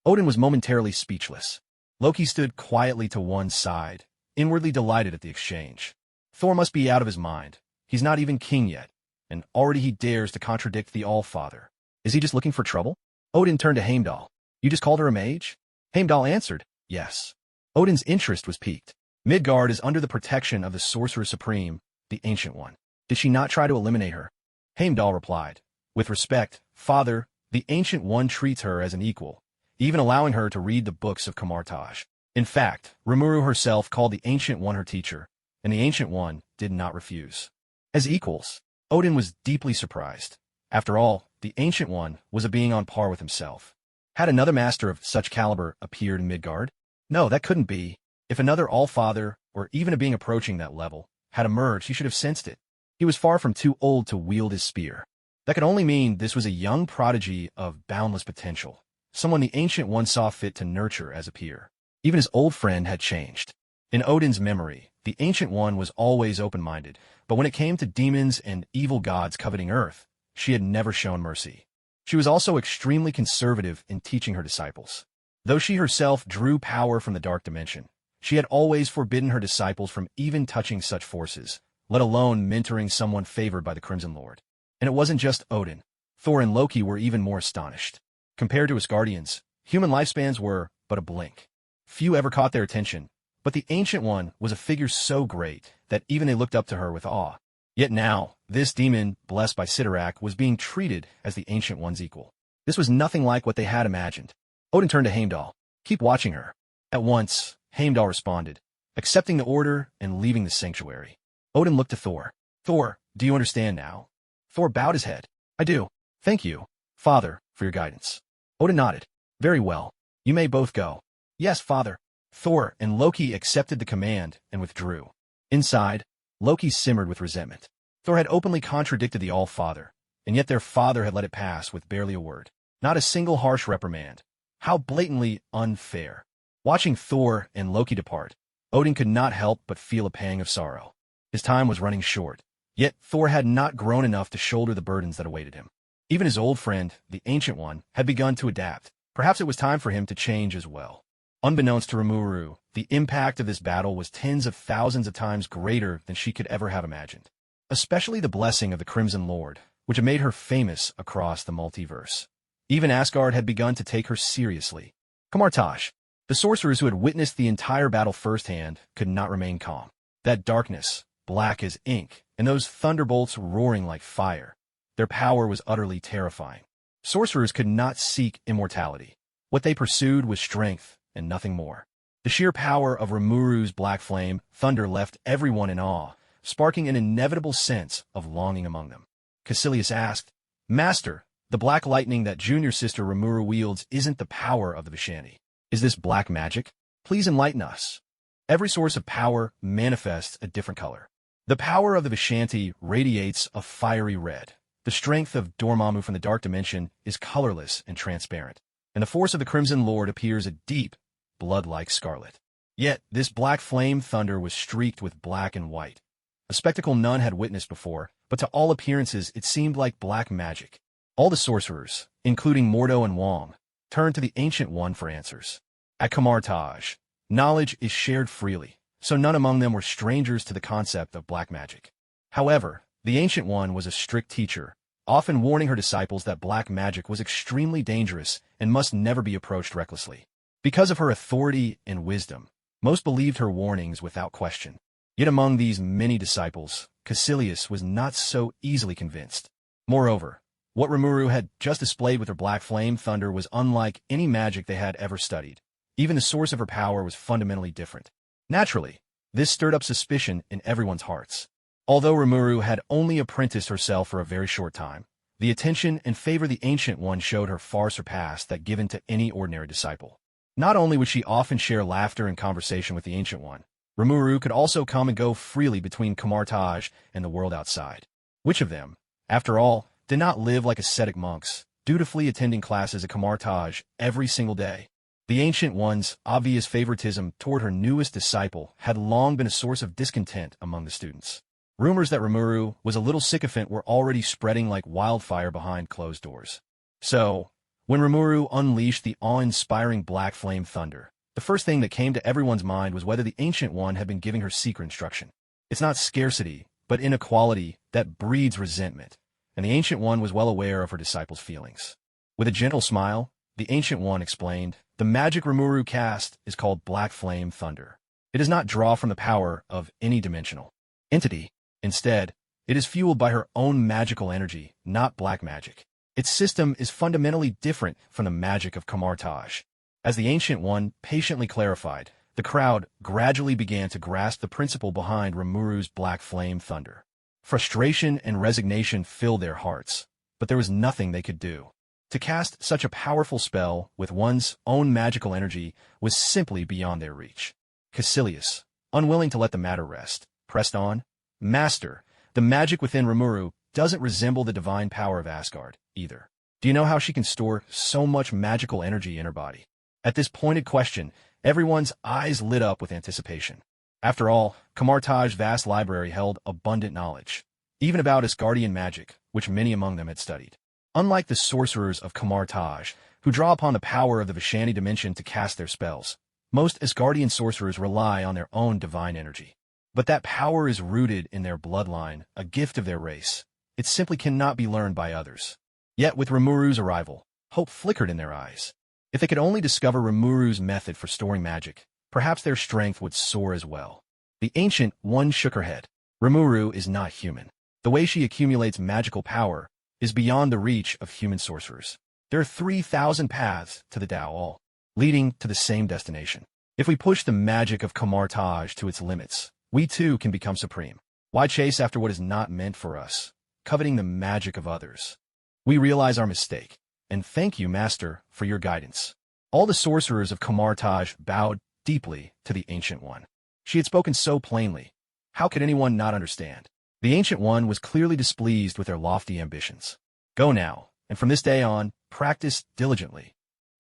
Odin was momentarily speechless. Loki stood quietly to one side, inwardly delighted at the exchange. Thor must be out of his mind. He's not even king yet, and already he dares to contradict the All-Father. Is he just looking for trouble? Odin turned to Heimdall. You just called her a mage? Heimdall answered, yes. Odin's interest was piqued. Midgard is under the protection of the Sorcerer Supreme, the Ancient One. Did she not try to eliminate her? Heimdall replied, with respect, Father, the Ancient One treats her as an equal, even allowing her to read the books of Kamartaj. In fact, Remuru herself called the Ancient One her teacher, and the Ancient One did not refuse. As equals, Odin was deeply surprised. After all, the Ancient One was a being on par with himself. Had another master of such caliber appeared in Midgard? No, that couldn't be. If another All-Father, or even a being approaching that level, had emerged, he should have sensed it. He was far from too old to wield his spear. That could only mean this was a young prodigy of boundless potential, someone the Ancient One saw fit to nurture as a peer. Even his old friend had changed. In Odin's memory, the Ancient One was always open-minded, but when it came to demons and evil gods coveting Earth, she had never shown mercy. She was also extremely conservative in teaching her disciples. Though she herself drew power from the dark dimension, she had always forbidden her disciples from even touching such forces, let alone mentoring someone favored by the Crimson Lord. And it wasn't just Odin. Thor and Loki were even more astonished. Compared to Asgardians, human lifespans were but a blink. Few ever caught their attention, but the Ancient One was a figure so great that even they looked up to her with awe. Yet now, this demon, blessed by Sidorak, was being treated as the Ancient One's equal. This was nothing like what they had imagined. Odin turned to Heimdall. Keep watching her. At once, Heimdall responded, accepting the order and leaving the sanctuary. Odin looked to Thor. Thor, do you understand now? Thor bowed his head. I do. Thank you, Father, for your guidance. Odin nodded. Very well. You may both go. Yes, Father. Thor and Loki accepted the command and withdrew. Inside, Loki simmered with resentment. Thor had openly contradicted the All-Father, and yet their father had let it pass with barely a word. Not a single harsh reprimand. How blatantly unfair. Watching Thor and Loki depart, Odin could not help but feel a pang of sorrow. His time was running short, yet Thor had not grown enough to shoulder the burdens that awaited him. Even his old friend, the Ancient One, had begun to adapt. Perhaps it was time for him to change as well. Unbeknownst to Rimuru, the impact of this battle was tens of thousands of times greater than she could ever have imagined. especially the blessing of the Crimson Lord, which had made her famous across the multiverse. Even Asgard had begun to take her seriously. Kamartaj, the sorcerers who had witnessed the entire battle firsthand, could not remain calm. That darkness, black as ink, and those thunderbolts roaring like fire. Their power was utterly terrifying. Sorcerers could not seek immortality. What they pursued was strength and nothing more. The sheer power of Rimuru's black flame thunder left everyone in awe, sparking an inevitable sense of longing among them. Caecilius asked, "Master, the black lightning that junior sister Remuru wields isn't the power of the Vishanti. Is this black magic? Please enlighten us." Every source of power manifests a different color. The power of the Vishanti radiates a fiery red. The strength of Dormammu from the Dark Dimension is colorless and transparent, and the force of the Crimson Lord appears a deep, blood-like scarlet. Yet this black flame thunder was streaked with black and white, a spectacle none had witnessed before, but to all appearances it seemed like black magic. All the sorcerers, including Mordo and Wong, turned to the Ancient One for answers. At Kamartaj, knowledge is shared freely, so none among them were strangers to the concept of black magic. However, the Ancient One was a strict teacher, often warning her disciples that black magic was extremely dangerous and must never be approached recklessly. Because of her authority and wisdom, most believed her warnings without question. Yet among these many disciples, Caecilius was not so easily convinced. Moreover, what Rimuru had just displayed with her black flame thunder was unlike any magic they had ever studied. Even the source of her power was fundamentally different. Naturally, this stirred up suspicion in everyone's hearts. Although Rimuru had only apprenticed herself for a very short time, the attention and favor the Ancient One showed her far surpassed that given to any ordinary disciple. Not only would she often share laughter and conversation with the Ancient One, Rimuru could also come and go freely between Kamartaj and the world outside. Which of them, after all, did not live like ascetic monks, dutifully attending classes at Kamartaj every single day? The Ancient One's obvious favoritism toward her newest disciple had long been a source of discontent among the students. Rumors that Remuru was a little sycophant were already spreading like wildfire behind closed doors. So, when Remuru unleashed the awe-inspiring black flame thunder, the first thing that came to everyone's mind was whether the Ancient One had been giving her secret instruction. It's not scarcity, but inequality that breeds resentment, and the Ancient One was well aware of her disciples' feelings. With a gentle smile, the Ancient One explained, "The magic Remuru cast is called Black Flame Thunder. It does not draw from the power of any dimensional entity. Instead, it is fueled by her own magical energy, not black magic. Its system is fundamentally different from the magic of Kamartaj." As the Ancient One patiently clarified, the crowd gradually began to grasp the principle behind Rimuru's black flame thunder. Frustration and resignation filled their hearts, but there was nothing they could do. To cast such a powerful spell with one's own magical energy was simply beyond their reach. Caecilius, unwilling to let the matter rest, pressed on, "Master, the magic within Rimuru doesn't resemble the divine power of Asgard, either. Do you know how she can store so much magical energy in her body?" At this pointed question, everyone's eyes lit up with anticipation. After all, Kamartaj's vast library held abundant knowledge, even about Asgardian magic, which many among them had studied. Unlike the sorcerers of Kamartaj, who draw upon the power of the Vishanti dimension to cast their spells, most Asgardian sorcerers rely on their own divine energy. But that power is rooted in their bloodline, a gift of their race. It simply cannot be learned by others. Yet with Rimuru's arrival, hope flickered in their eyes. If they could only discover Rimuru's method for storing magic, perhaps their strength would soar as well. The Ancient One shook her head. Rimuru is not human. The way she accumulates magical power is beyond the reach of human sorcerers. There are 3,000 paths to the Tao, all leading to the same destination. If we push the magic of Kamartaj to its limits, we too can become supreme. Why chase after what is not meant for us, coveting the magic of others? We realize our mistake, and thank you, Master, for your guidance. All the sorcerers of Kamartaj bowed deeply to the Ancient One. She had spoken so plainly. How could anyone not understand? The Ancient One was clearly displeased with their lofty ambitions. "Go now, and from this day on, practice diligently.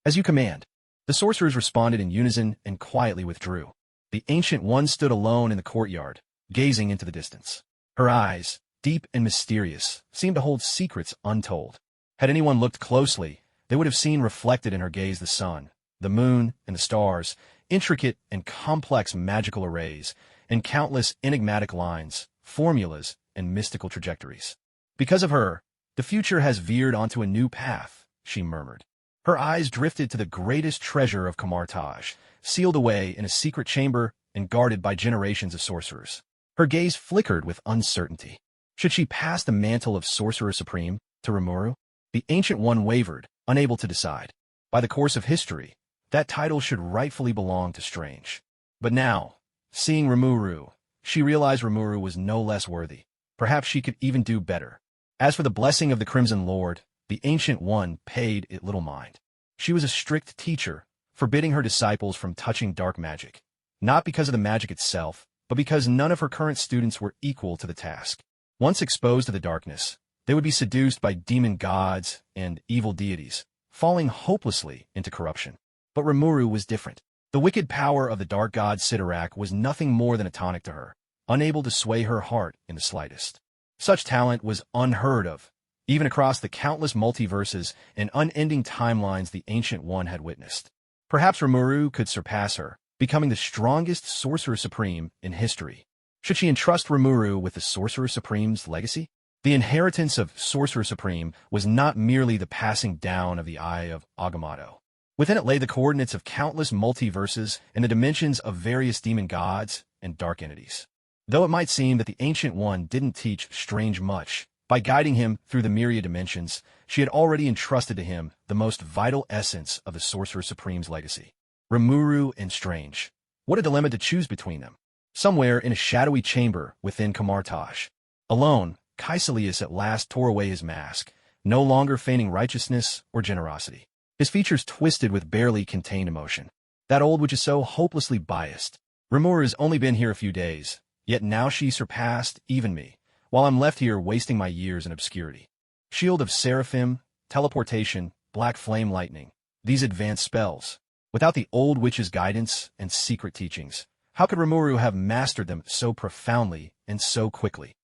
As you command." The sorcerers responded in unison and quietly withdrew. The Ancient One stood alone in the courtyard, gazing into the distance. Her eyes, deep and mysterious, seemed to hold secrets untold. Had anyone looked closely, they would have seen reflected in her gaze the sun, the moon, and the stars, intricate and complex magical arrays, and countless enigmatic lines, formulas, and mystical trajectories. Because of her, the future has veered onto a new path, she murmured. Her eyes drifted to the greatest treasure of Camartage, sealed away in a secret chamber and guarded by generations of sorcerers. Her gaze flickered with uncertainty. Should she pass the mantle of Sorcerer Supreme to Rimuru? The Ancient One wavered, unable to decide. By the course of history, that title should rightfully belong to Strange. But now, seeing Rimuru, she realized Rimuru was no less worthy. Perhaps she could even do better. As for the blessing of the Crimson Lord, the Ancient One paid it little mind. She was a strict teacher, forbidding her disciples from touching dark magic. Not because of the magic itself, but because none of her current students were equal to the task. Once exposed to the darkness, they would be seduced by demon gods and evil deities, falling hopelessly into corruption. But Remuru was different. The wicked power of the dark god Sidorak was nothing more than a tonic to her, unable to sway her heart in the slightest. Such talent was unheard of, even across the countless multiverses and unending timelines the Ancient One had witnessed. Perhaps Remuru could surpass her, becoming the strongest Sorcerer Supreme in history. Should she entrust Remuru with the Sorcerer Supreme's legacy? The inheritance of Sorcerer Supreme was not merely the passing down of the Eye of Agamotto. Within it lay the coordinates of countless multiverses and the dimensions of various demon gods and dark entities. Though it might seem that the Ancient One didn't teach Strange much, by guiding him through the myriad dimensions, she had already entrusted to him the most vital essence of the Sorcerer Supreme's legacy. Rimuru and Strange. What a dilemma to choose between them. Somewhere in a shadowy chamber within Camartage. Alone, Caecilius at last tore away his mask, no longer feigning righteousness or generosity. His features twisted with barely contained emotion. That old witch is so hopelessly biased. Rimuru has only been here a few days, yet now she surpassed even me, while I'm left here wasting my years in obscurity. Shield of Seraphim, teleportation, black flame lightning. These advanced spells. Without the old witch's guidance and secret teachings, how could Rimuru have mastered them so profoundly and so quickly?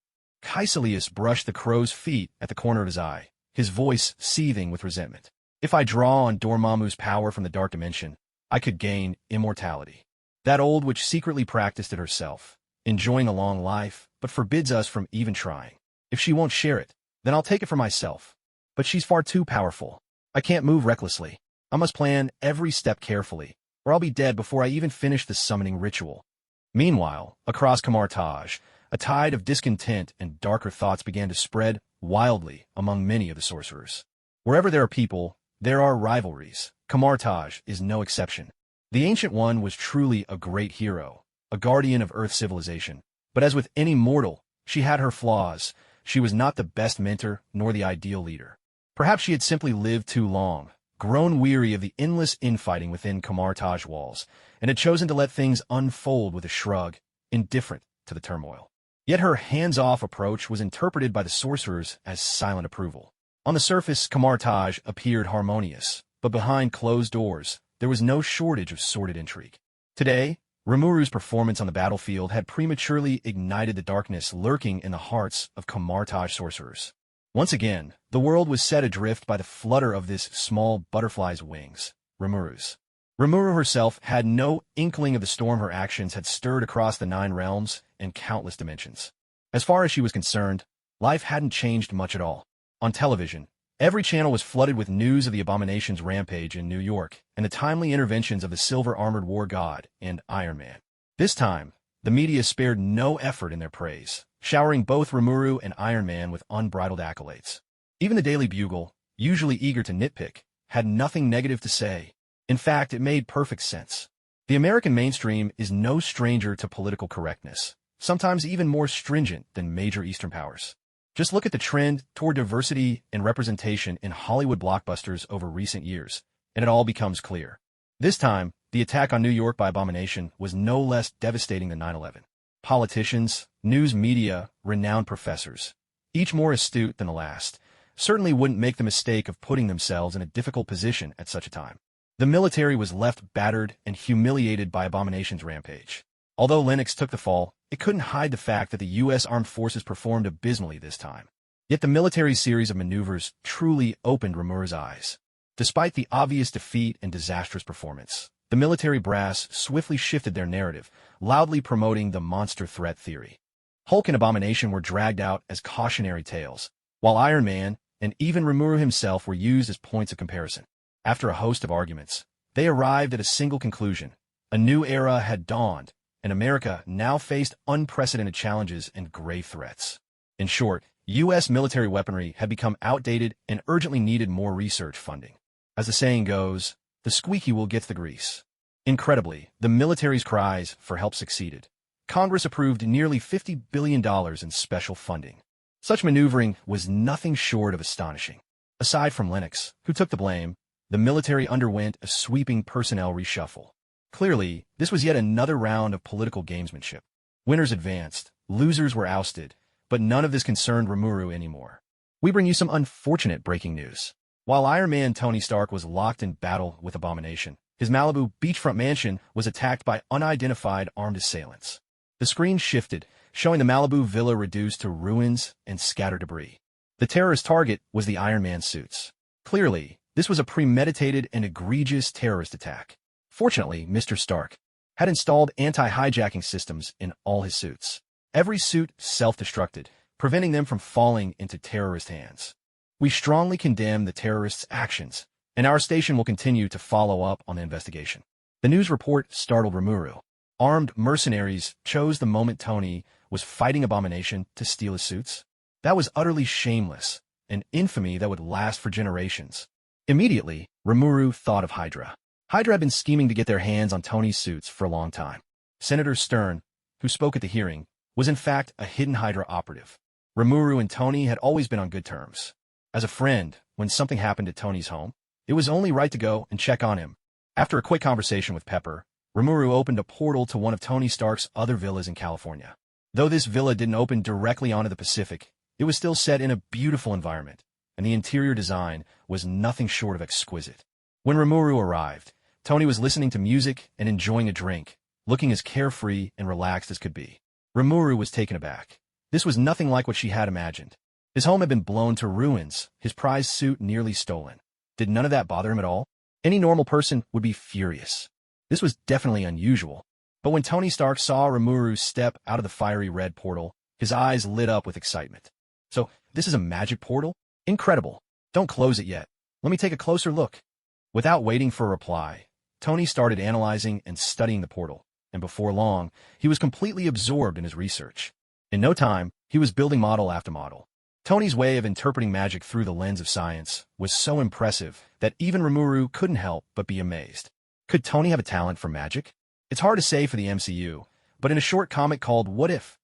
Caecilius brushed the crow's feet at the corner of his eye, his voice seething with resentment. If I draw on Dormammu's power from the dark dimension, I could gain immortality. That old witch secretly practiced it herself, enjoying a long life, but forbids us from even trying. If she won't share it, then I'll take it for myself. But she's far too powerful. I can't move recklessly. I must plan every step carefully, or I'll be dead before I even finish the summoning ritual. Meanwhile, across Camartage, a tide of discontent and darker thoughts began to spread wildly among many of the sorcerers. Wherever there are people, there are rivalries. Camartage is no exception. The Ancient One was truly a great hero, a guardian of Earth civilization. But as with any mortal, she had her flaws. She was not the best mentor nor the ideal leader. Perhaps she had simply lived too long, grown weary of the endless infighting within Camartage walls, and had chosen to let things unfold with a shrug, indifferent to the turmoil. Yet her hands-off approach was interpreted by the sorcerers as silent approval. On the surface, Camartage appeared harmonious, but behind closed doors, there was no shortage of sordid intrigue. Today, Rimuru's performance on the battlefield had prematurely ignited the darkness lurking in the hearts of Camartage sorcerers. Once again, the world was set adrift by the flutter of this small butterfly's wings, Rimuru's. Remuru herself had no inkling of the storm her actions had stirred across the 9 realms and countless dimensions. As far as she was concerned, life hadn't changed much at all. On television, every channel was flooded with news of the Abomination's rampage in New York and the timely interventions of the silver-armored war god and Iron Man. This time, the media spared no effort in their praise, showering both Remuru and Iron Man with unbridled accolades. Even the Daily Bugle, usually eager to nitpick, had nothing negative to say. In fact, it made perfect sense. The American mainstream is no stranger to political correctness, sometimes even more stringent than major Eastern powers. Just look at the trend toward diversity and representation in Hollywood blockbusters over recent years, and it all becomes clear. This time, the attack on New York by Abomination was no less devastating than 9/11. Politicians, news media, renowned professors, each more astute than the last, certainly wouldn't make the mistake of putting themselves in a difficult position at such a time. The military was left battered and humiliated by Abomination's rampage. Although Lennox took the fall, it couldn't hide the fact that the U.S. Armed Forces performed abysmally this time. Yet the military's series of maneuvers truly opened Rimuru's eyes. Despite the obvious defeat and disastrous performance, the military brass swiftly shifted their narrative, loudly promoting the monster threat theory. Hulk and Abomination were dragged out as cautionary tales, while Iron Man and even Rimuru himself were used as points of comparison. After a host of arguments, they arrived at a single conclusion. A new era had dawned, and America now faced unprecedented challenges and grave threats. In short, U.S. military weaponry had become outdated and urgently needed more research funding. As the saying goes, the squeaky wheel gets the grease. Incredibly, the military's cries for help succeeded. Congress approved nearly $50 billion in special funding. Such maneuvering was nothing short of astonishing. Aside from Lennox, who took the blame, the military underwent a sweeping personnel reshuffle. Clearly, this was yet another round of political gamesmanship. Winners advanced, losers were ousted, but none of this concerned Remuru anymore. We bring you some unfortunate breaking news. While Iron Man Tony Stark was locked in battle with Abomination, his Malibu beachfront mansion was attacked by unidentified armed assailants. The screen shifted, showing the Malibu villa reduced to ruins and scattered debris. The terrorist target was the Iron Man suits. Clearly, this was a premeditated and egregious terrorist attack. Fortunately, Mr. Stark had installed anti-hijacking systems in all his suits. Every suit self-destructed, preventing them from falling into terrorist hands. We strongly condemn the terrorists' actions, and our station will continue to follow up on the investigation. The news report startled Remuru. Armed mercenaries chose the moment Tony was fighting Abomination to steal his suits. That was utterly shameless, an infamy that would last for generations. Immediately, Remuru thought of Hydra. Hydra had been scheming to get their hands on Tony's suits for a long time. Senator Stern, who spoke at the hearing, was in fact a hidden Hydra operative. Remuru and Tony had always been on good terms. As a friend, when something happened at Tony's home, it was only right to go and check on him. After a quick conversation with Pepper, Rimuru opened a portal to one of Tony Stark's other villas in California. Though this villa didn't open directly onto the Pacific, it was still set in a beautiful environment, and the interior design was nothing short of exquisite. When Rimuru arrived, Tony was listening to music and enjoying a drink, looking as carefree and relaxed as could be. Rimuru was taken aback. This was nothing like what she had imagined. His home had been blown to ruins, his prized suit nearly stolen. Did none of that bother him at all? Any normal person would be furious. This was definitely unusual. But when Tony Stark saw Rimuru step out of the fiery red portal, his eyes lit up with excitement. So, this is a magic portal? Incredible. Don't close it yet. Let me take a closer look. Without waiting for a reply, Tony started analyzing and studying the portal, and before long, he was completely absorbed in his research. In no time, he was building model after model. Tony's way of interpreting magic through the lens of science was so impressive that even Rimuru couldn't help but be amazed. Could Tony have a talent for magic? It's hard to say for the MCU, but in a short comic called What If?,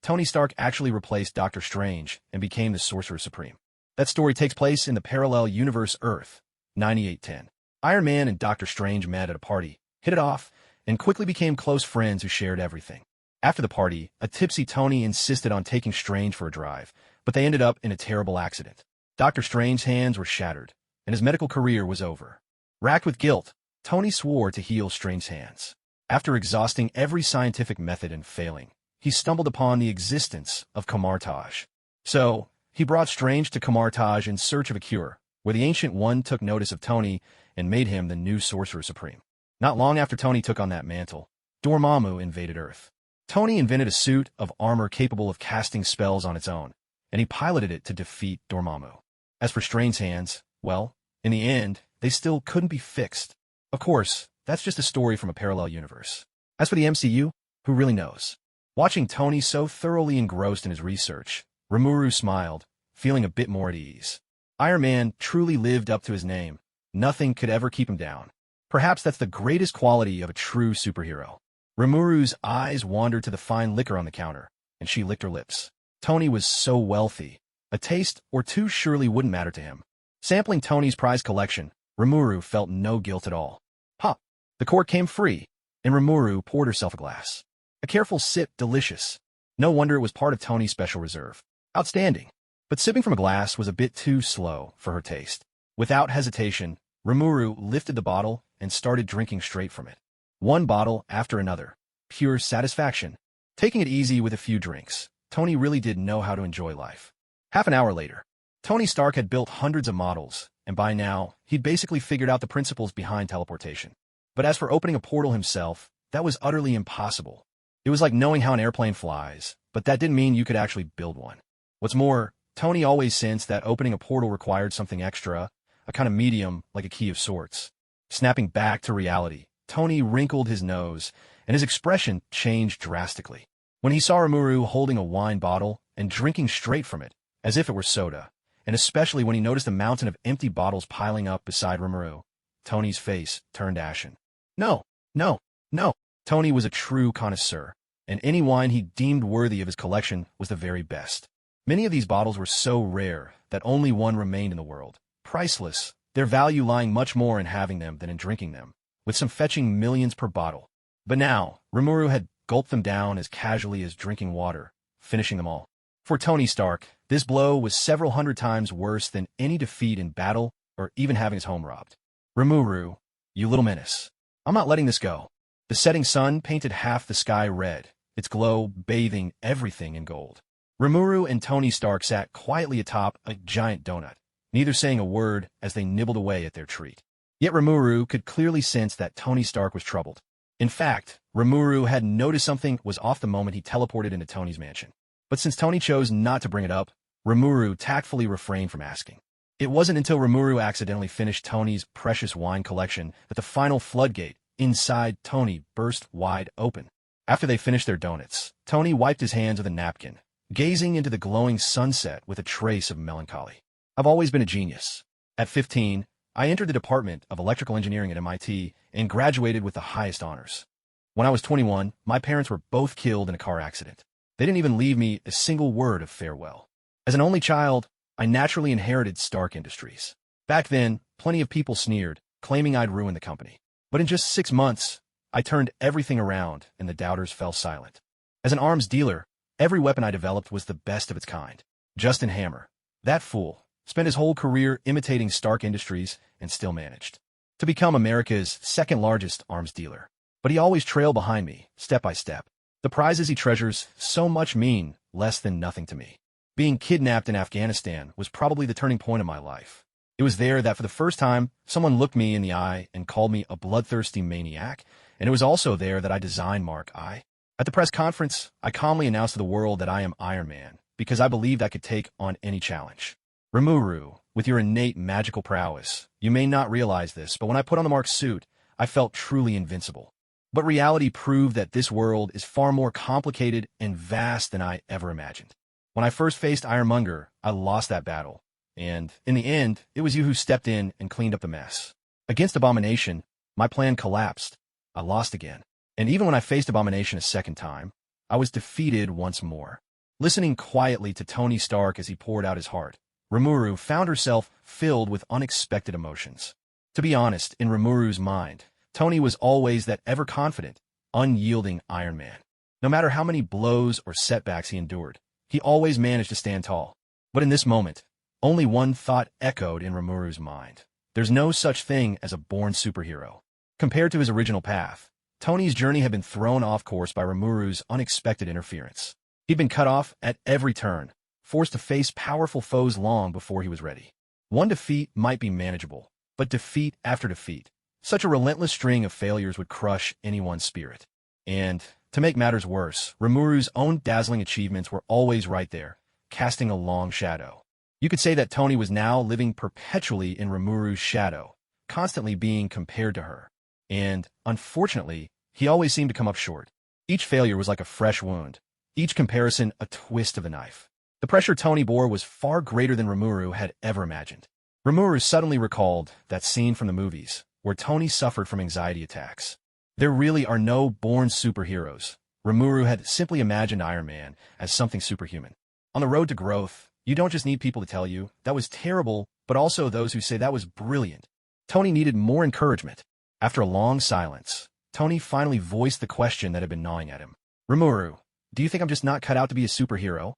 Tony Stark actually replaced Doctor Strange and became the Sorcerer Supreme. That story takes place in the parallel universe Earth, 9810. Iron Man and Doctor Strange met at a party, hit it off, and quickly became close friends who shared everything. After the party, a tipsy Tony insisted on taking Strange for a drive, but they ended up in a terrible accident. Doctor Strange's hands were shattered, and his medical career was over. Racked with guilt, Tony swore to heal Strange's hands. After exhausting every scientific method and failing, he stumbled upon the existence of Kamartaj. So, he brought Strange to Kamartaj in search of a cure, where the Ancient One took notice of Tony and made him the new Sorcerer Supreme. Not long after Tony took on that mantle, Dormammu invaded Earth. Tony invented a suit of armor capable of casting spells on its own, and he piloted it to defeat Dormammu. As for Strange's hands, well, in the end, they still couldn't be fixed. Of course, that's just a story from a parallel universe. As for the MCU, who really knows? Watching Tony so thoroughly engrossed in his research, Rimuru smiled, feeling a bit more at ease. Iron Man truly lived up to his name. Nothing could ever keep him down. Perhaps that's the greatest quality of a true superhero. Rimuru's eyes wandered to the fine liquor on the counter, and she licked her lips. Tony was so wealthy. A taste or two surely wouldn't matter to him. Sampling Tony's prize collection, Rimuru felt no guilt at all. Pop! The cork came free, and Rimuru poured herself a glass. A careful sip, delicious. No wonder it was part of Tony's special reserve. Outstanding. But sipping from a glass was a bit too slow for her taste. Without hesitation, Rimuru lifted the bottle and started drinking straight from it. One bottle after another. Pure satisfaction. Taking it easy with a few drinks, Tony really did know how to enjoy life. Half an hour later, Tony Stark had built hundreds of models, and by now, he'd basically figured out the principles behind teleportation. But as for opening a portal himself, that was utterly impossible. It was like knowing how an airplane flies, but that didn't mean you could actually build one. What's more, Tony always sensed that opening a portal required something extra, a kind of medium like a key of sorts. Snapping back to reality, Tony wrinkled his nose, and his expression changed drastically. When he saw Rimuru holding a wine bottle and drinking straight from it, as if it were soda, and especially when he noticed a mountain of empty bottles piling up beside Rimuru, Tony's face turned ashen. No, no, no. Tony was a true connoisseur, and any wine he deemed worthy of his collection was the very best. Many of these bottles were so rare that only one remained in the world. Priceless, their value lying much more in having them than in drinking them, with some fetching millions per bottle. But now, Rimuru had gulped them down as casually as drinking water, finishing them all. For Tony Stark, this blow was several hundred times worse than any defeat in battle or even having his home robbed. Remuru, you little menace. I'm not letting this go. The setting sun painted half the sky red, its glow bathing everything in gold. Rimuru and Tony Stark sat quietly atop a giant donut, neither saying a word as they nibbled away at their treat. Yet Rimuru could clearly sense that Tony Stark was troubled. In fact, Rimuru had noticed something was off the moment he teleported into Tony's mansion. But since Tony chose not to bring it up, Rimuru tactfully refrained from asking. It wasn't until Rimuru accidentally finished Tony's precious wine collection that the final floodgate inside Tony burst wide open. After they finished their donuts, Tony wiped his hands with a napkin, gazing into the glowing sunset with a trace of melancholy. I've always been a genius. At 15, I entered the Department of Electrical Engineering at MIT and graduated with the highest honors. When I was 21, my parents were both killed in a car accident. They didn't even leave me a single word of farewell. As an only child, I naturally inherited Stark Industries. Back then, plenty of people sneered, claiming I'd ruin the company. But in just 6 months, I turned everything around and the doubters fell silent. As an arms dealer, every weapon I developed was the best of its kind. Justin Hammer, that fool, spent his whole career imitating Stark Industries and still managed to become America's second largest arms dealer. But he always trailed behind me, step by step. The prizes he treasures so much mean less than nothing to me. Being kidnapped in Afghanistan was probably the turning point of my life. It was there that for the first time, someone looked me in the eye and called me a bloodthirsty maniac, and it was also there that I designed Mark I. At the press conference, I calmly announced to the world that I am Iron Man, because I believed I could take on any challenge. Remuru, with your innate magical prowess, you may not realize this, but when I put on the Mark suit, I felt truly invincible. But reality proved that this world is far more complicated and vast than I ever imagined. When I first faced Ironmonger, I lost that battle. And, in the end, it was you who stepped in and cleaned up the mess. Against Abomination, my plan collapsed. I lost again. And even when I faced Abomination a second time, I was defeated once more. Listening quietly to Tony Stark as he poured out his heart, Remuru found herself filled with unexpected emotions. To be honest, in Remuru's mind, Tony was always that ever-confident, unyielding Iron Man. No matter how many blows or setbacks he endured, he always managed to stand tall. But in this moment, only one thought echoed in Remuru's mind. There's no such thing as a born superhero. Compared to his original path, Tony's journey had been thrown off course by Remuru's unexpected interference. He'd been cut off at every turn, forced to face powerful foes long before he was ready. One defeat might be manageable, but defeat after defeat, such a relentless string of failures would crush anyone's spirit. And, to make matters worse, Remuru's own dazzling achievements were always right there, casting a long shadow. You could say that Tony was now living perpetually in Remuru's shadow, constantly being compared to her. And, unfortunately, he always seemed to come up short. Each failure was like a fresh wound, each comparison a twist of the knife. The pressure Tony bore was far greater than Rimuru had ever imagined. Rimuru suddenly recalled that scene from the movies, where Tony suffered from anxiety attacks. There really are no born superheroes. Rimuru had simply imagined Iron Man as something superhuman. On the road to growth, you don't just need people to tell you, that was terrible, but also those who say that was brilliant. Tony needed more encouragement. After a long silence, Tony finally voiced the question that had been gnawing at him. Rimuru, do you think I'm just not cut out to be a superhero?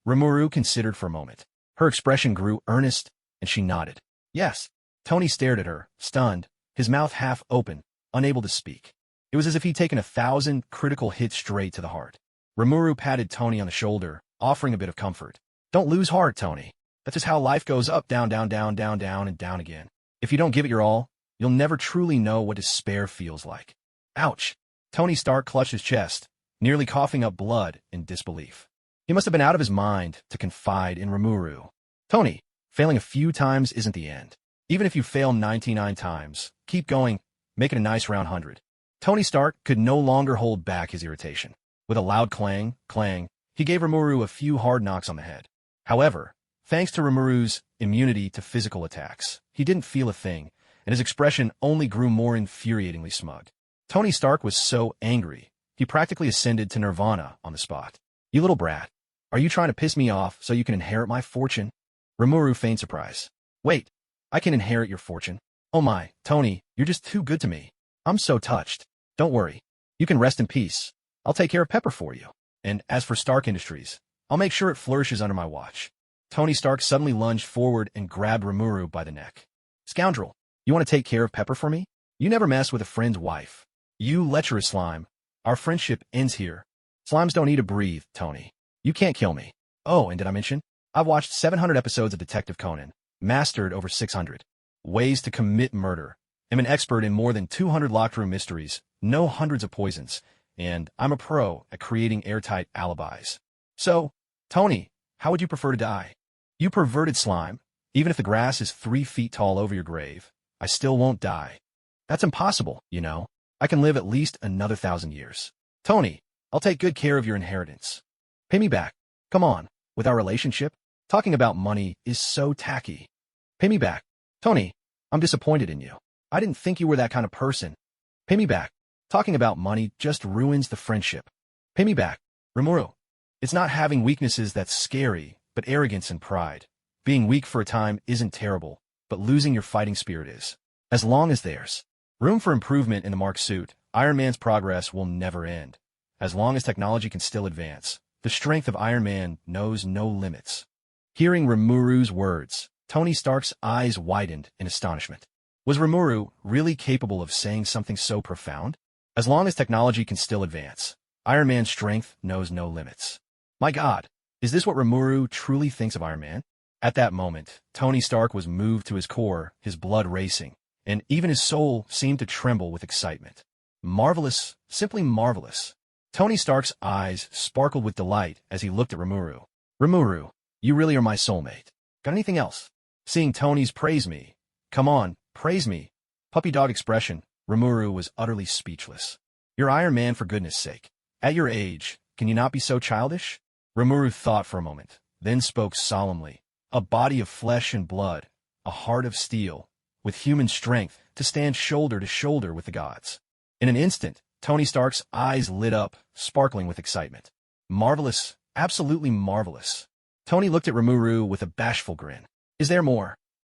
Rimuru considered for a moment. Her expression grew earnest, and she nodded. Yes. Tony stared at her, stunned, his mouth half open, unable to speak. It was as if he'd taken 1,000 critical hits straight to the heart. Rimuru patted Tony on the shoulder, offering a bit of comfort. Don't lose heart, Tony. That's just how life goes up, down, down, down, down, down, and down again. If you don't give it your all, you'll never truly know what despair feels like. Ouch! Tony Stark clutched his chest, nearly coughing up blood in disbelief. He must have been out of his mind to confide in Rimuru. Tony, failing a few times isn't the end. Even if you fail 99 times, keep going, make it a nice round 100. Tony Stark could no longer hold back his irritation. With a loud clang, he gave Remuru a few hard knocks on the head. However, thanks to Rimuru's immunity to physical attacks, he didn't feel a thing, and his expression only grew more infuriatingly smug. Tony Stark was so angry, he practically ascended to nirvana on the spot. You little brat, are you trying to piss me off so you can inherit my fortune? Rimuru feigned surprise. Wait, I can inherit your fortune? Oh my, Tony, you're just too good to me. I'm so touched. Don't worry. You can rest in peace. I'll take care of Pepper for you. And as for Stark Industries, I'll make sure it flourishes under my watch. Tony Stark suddenly lunged forward and grabbed Rimuru by the neck. Scoundrel, you want to take care of Pepper for me? You never mess with a friend's wife. You lecherous slime. Our friendship ends here. Slimes don't need to breathe, Tony. You can't kill me. Oh, and did I mention? I've watched 700 episodes of Detective Conan, mastered over 600 ways to commit murder. I'm an expert in more than 200 locked room mysteries, know hundreds of poisons, and I'm a pro at creating airtight alibis. So, Tony, how would you prefer to die? You perverted slime. Even if the grass is 3 feet tall over your grave, I still won't die. That's impossible, you know. I can live at least another 1,000 years. Tony, I'll take good care of your inheritance. Pay me back. Come on, with our relationship, talking about money is so tacky. Pay me back. Tony, I'm disappointed in you. I didn't think you were that kind of person. Pay me back. Talking about money just ruins the friendship. Pay me back. Remuru. It's not having weaknesses that's scary, but arrogance and pride. Being weak for a time isn't terrible, but losing your fighting spirit is. As long as there's room for improvement in the Mark suit, Iron Man's progress will never end. As long as technology can still advance, the strength of Iron Man knows no limits. Hearing Rimuru's words, Tony Stark's eyes widened in astonishment. Was Rimuru really capable of saying something so profound? As long as technology can still advance, Iron Man's strength knows no limits. My God, is this what Rimuru truly thinks of Iron Man? At that moment, Tony Stark was moved to his core, his blood racing, and even his soul seemed to tremble with excitement. Marvelous, simply marvelous. Tony Stark's eyes sparkled with delight as he looked at Rimuru. Rimuru, you really are my soulmate. Got anything else? Seeing Tony's praise me. Come on, praise me. Puppy dog expression. Rimuru was utterly speechless. You're Iron Man for goodness sake. At your age, can you not be so childish? Rimuru thought for a moment, then spoke solemnly. A body of flesh and blood, a heart of steel, with human strength to stand shoulder to shoulder with the gods. In an instant, Tony Stark's eyes lit up, sparkling with excitement. Marvelous, absolutely marvelous. Tony looked at Rimuru with a bashful grin. Is there more?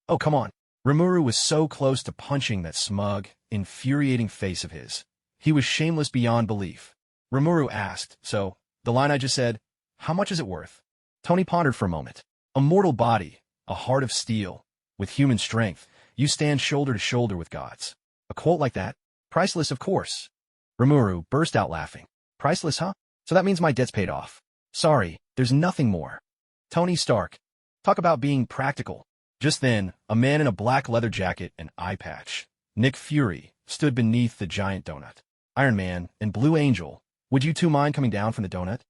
Oh, come on. Rimuru was so close to punching that smug, infuriating face of his. He was shameless beyond belief. Rimuru asked, so, the line I just said, how much is it worth? Tony pondered for a moment. A mortal body, a heart of steel, with human strength, you stand shoulder to shoulder with gods. A quote like that? Priceless, of course. Remuru burst out laughing. Priceless, huh? So that means my debt's paid off. Sorry, there's nothing more. Tony Stark. Talk about being practical. Just then, a man in a black leather jacket and eye patch, Nick Fury, stood beneath the giant donut. Iron Man and Blue Angel, would you two mind coming down from the donut?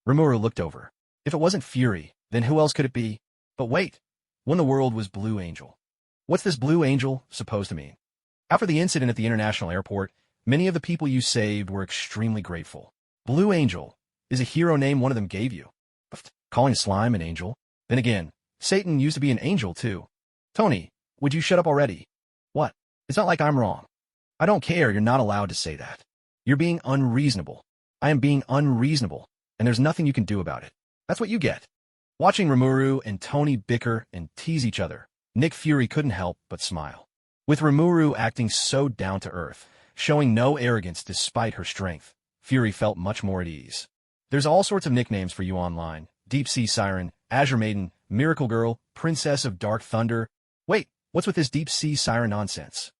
Rimuru looked over. If it wasn't Fury, then who else could it be? But wait, when the world was Blue Angel. What's this Blue Angel supposed to mean? After the incident at the international airport, many of the people you saved were extremely grateful. Blue Angel is a hero name one of them gave you. Calling slime an angel? Then again, Satan used to be an angel too. Tony, would you shut up already? What? It's not like I'm wrong. I don't care, you're not allowed to say that. You're being unreasonable. I am being unreasonable, and there's nothing you can do about it. That's what you get. Watching Rimuru and Tony bicker and tease each other, Nick Fury couldn't help but smile. With Rimuru acting so down to earth, showing no arrogance despite her strength, Fury felt much more at ease. There's all sorts of nicknames for you online. Deep Sea Siren, Azure Maiden, Miracle Girl, Princess of Dark Thunder. Wait, what's with this Deep Sea Siren nonsense?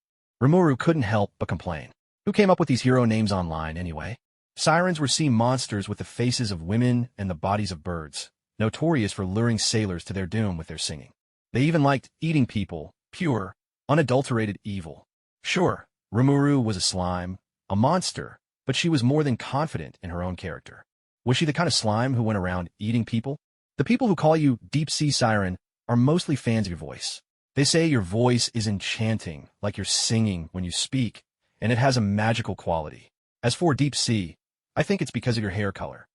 Rimuru couldn't help but complain. Who came up with these hero names online anyway? Sirens were sea monsters with the faces of women and the bodies of birds, notorious for luring sailors to their doom with their singing. They even liked eating people, pure, unadulterated evil. Sure, Rimuru was a slime, a monster, but she was more than confident in her own character. Was she the kind of slime who went around eating people? The people who call you Deep Sea Siren are mostly fans of your voice. They say your voice is enchanting, like you're singing when you speak, and it has a magical quality. As for Deep Sea, I think it's because of your hair color.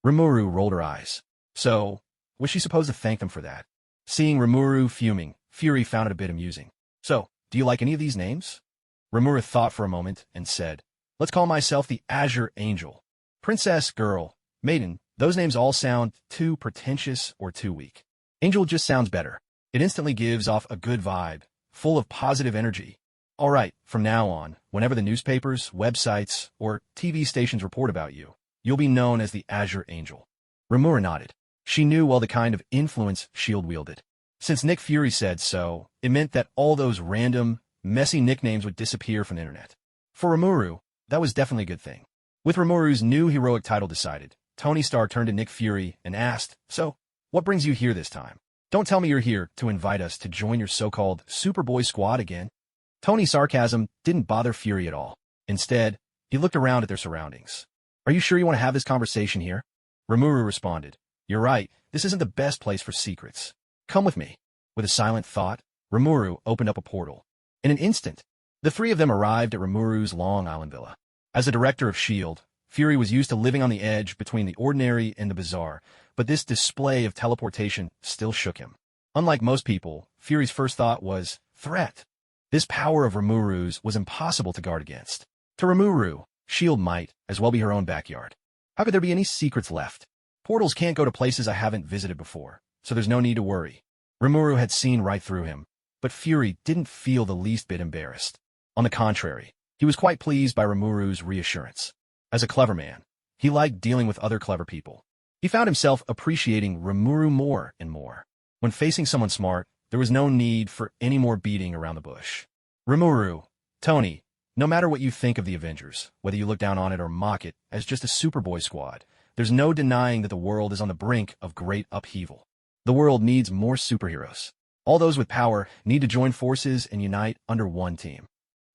Rimuru rolled her eyes. So, was she supposed to thank them for that? Seeing Rimuru fuming, Fury found it a bit amusing. So, do you like any of these names? Rimuru thought for a moment and said, let's call myself the Azure Angel. Princess, girl, maiden, those names all sound too pretentious or too weak. Angel just sounds better. It instantly gives off a good vibe, full of positive energy. All right, from now on, whenever the newspapers, websites, or TV stations report about you, you'll be known as the Azure Angel. Remuru nodded. She knew well the kind of influence Shield wielded. Since Nick Fury said so, it meant that all those random, messy nicknames would disappear from the internet. For Rimuru, that was definitely a good thing. With Rimuru's new heroic title decided, Tony Stark turned to Nick Fury and asked, so, what brings you here this time? Don't tell me you're here to invite us to join your so-called Superboy squad again. Tony's sarcasm didn't bother Fury at all. Instead, he looked around at their surroundings. Are you sure you want to have this conversation here? Rimuru responded, you're right, this isn't the best place for secrets. Come with me. With a silent thought, Rimuru opened up a portal. In an instant, the three of them arrived at Rimuru's Long Island villa. As the director of S.H.I.E.L.D., Fury was used to living on the edge between the ordinary and the bizarre, but this display of teleportation still shook him. Unlike most people, Fury's first thought was, threat. This power of Rimuru's was impossible to guard against. To Rimuru, S.H.I.E.L.D. might as well be her own backyard. How could there be any secrets left? Portals can't go to places I haven't visited before, so there's no need to worry. Rimuru had seen right through him, but Fury didn't feel the least bit embarrassed. On the contrary, he was quite pleased by Rimuru's reassurance. As a clever man, he liked dealing with other clever people. He found himself appreciating Rimuru more and more. When facing someone smart, there was no need for any more beating around the bush. Rimuru, Tony, no matter what you think of the Avengers, whether you look down on it or mock it as just a Superboy squad, there's no denying that the world is on the brink of great upheaval. The world needs more superheroes. All those with power need to join forces and unite under one team.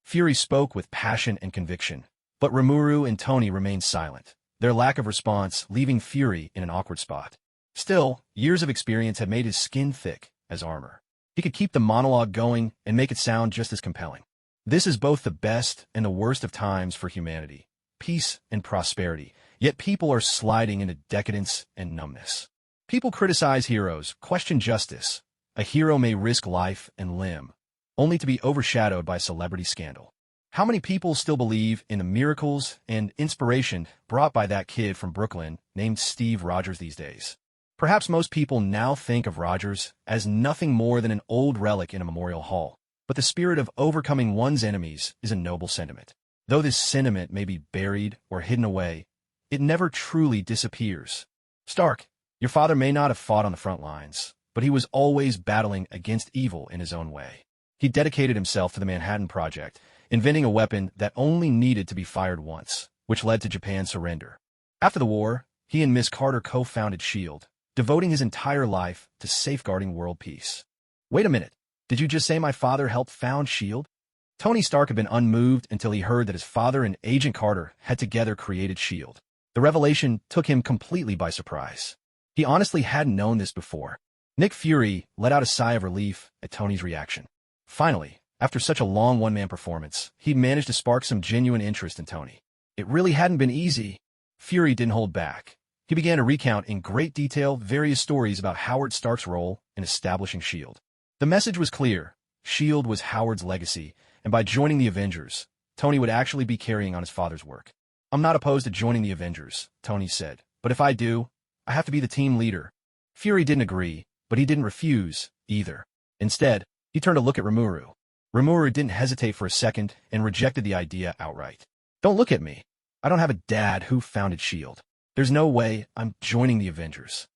Fury spoke with passion and conviction, but Rimuru and Tony remained silent, their lack of response leaving Fury in an awkward spot. Still, years of experience had made his skin thick as armor. He could keep the monologue going and make it sound just as compelling. This is both the best and the worst of times for humanity, peace and prosperity, yet people are sliding into decadence and numbness. People criticize heroes, question justice. A hero may risk life and limb, only to be overshadowed by celebrity scandal. How many people still believe in the miracles and inspiration brought by that kid from Brooklyn named Steve Rogers these days? Perhaps most people now think of Rogers as nothing more than an old relic in a memorial hall, but the spirit of overcoming one's enemies is a noble sentiment. Though this sentiment may be buried or hidden away, it never truly disappears. Stark, your father may not have fought on the front lines, but he was always battling against evil in his own way. He dedicated himself to the Manhattan Project, inventing a weapon that only needed to be fired once, which led to Japan's surrender. After the war, he and Miss Carter co-founded S.H.I.E.L.D., devoting his entire life to safeguarding world peace. Wait a minute, did you just say my father helped found S.H.I.E.L.D.? Tony Stark had been unmoved until he heard that his father and Agent Carter had together created S.H.I.E.L.D. The revelation took him completely by surprise. He honestly hadn't known this before. Nick Fury let out a sigh of relief at Tony's reaction. Finally, after such a long one-man performance, he'd managed to spark some genuine interest in Tony. It really hadn't been easy. Fury didn't hold back. He began to recount in great detail various stories about Howard Stark's role in establishing S.H.I.E.L.D. The message was clear. S.H.I.E.L.D. was Howard's legacy, and by joining the Avengers, Tony would actually be carrying on his father's work. I'm not opposed to joining the Avengers, Tony said, but if I do, I have to be the team leader. Fury didn't agree, but he didn't refuse, either. Instead, he turned to look at Rimuru. Rimuru didn't hesitate for a second and rejected the idea outright. Don't look at me. I don't have a dad who founded S.H.I.E.L.D. There's no way I'm joining the Avengers.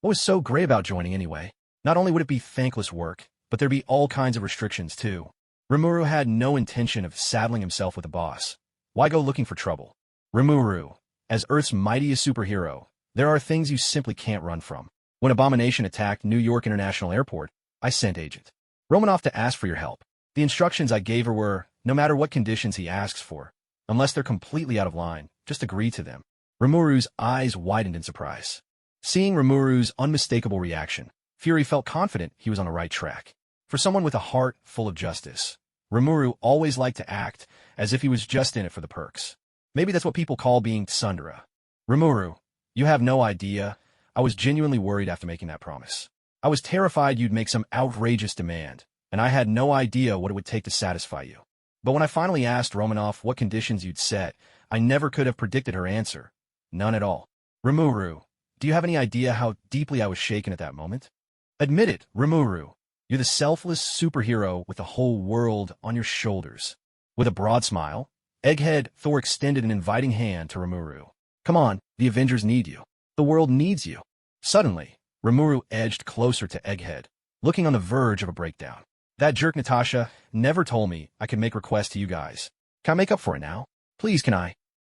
What was so great about joining anyway? Not only would it be thankless work, but there'd be all kinds of restrictions too. Remuru had no intention of saddling himself with a boss. Why go looking for trouble? Remuru, as Earth's mightiest superhero, there are things you simply can't run from. When Abomination attacked New York International Airport, I sent Agent Romanoff to ask for your help. The instructions I gave her were, no matter what conditions he asks for, unless they're completely out of line, just agree to them. Rimuru's eyes widened in surprise. Seeing Rimuru's unmistakable reaction, Fury felt confident he was on the right track. For someone with a heart full of justice, Rimuru always liked to act as if he was just in it for the perks. Maybe that's what people call being tsundere. Rimuru, you have no idea. I was genuinely worried after making that promise. I was terrified you'd make some outrageous demand, and I had no idea what it would take to satisfy you. But when I finally asked Romanoff what conditions you'd set, I never could have predicted her answer. None at all. Rimuru, do you have any idea how deeply I was shaken at that moment? Admit it, Rimuru. You're the selfless superhero with the whole world on your shoulders. With a broad smile, Egghead Thor extended an inviting hand to Rimuru. Come on, the Avengers need you. The world needs you. Suddenly, Rimuru edged closer to Egghead, looking on the verge of a breakdown. That jerk Natasha never told me I could make requests to you guys. Can I make up for it now? Please, can I?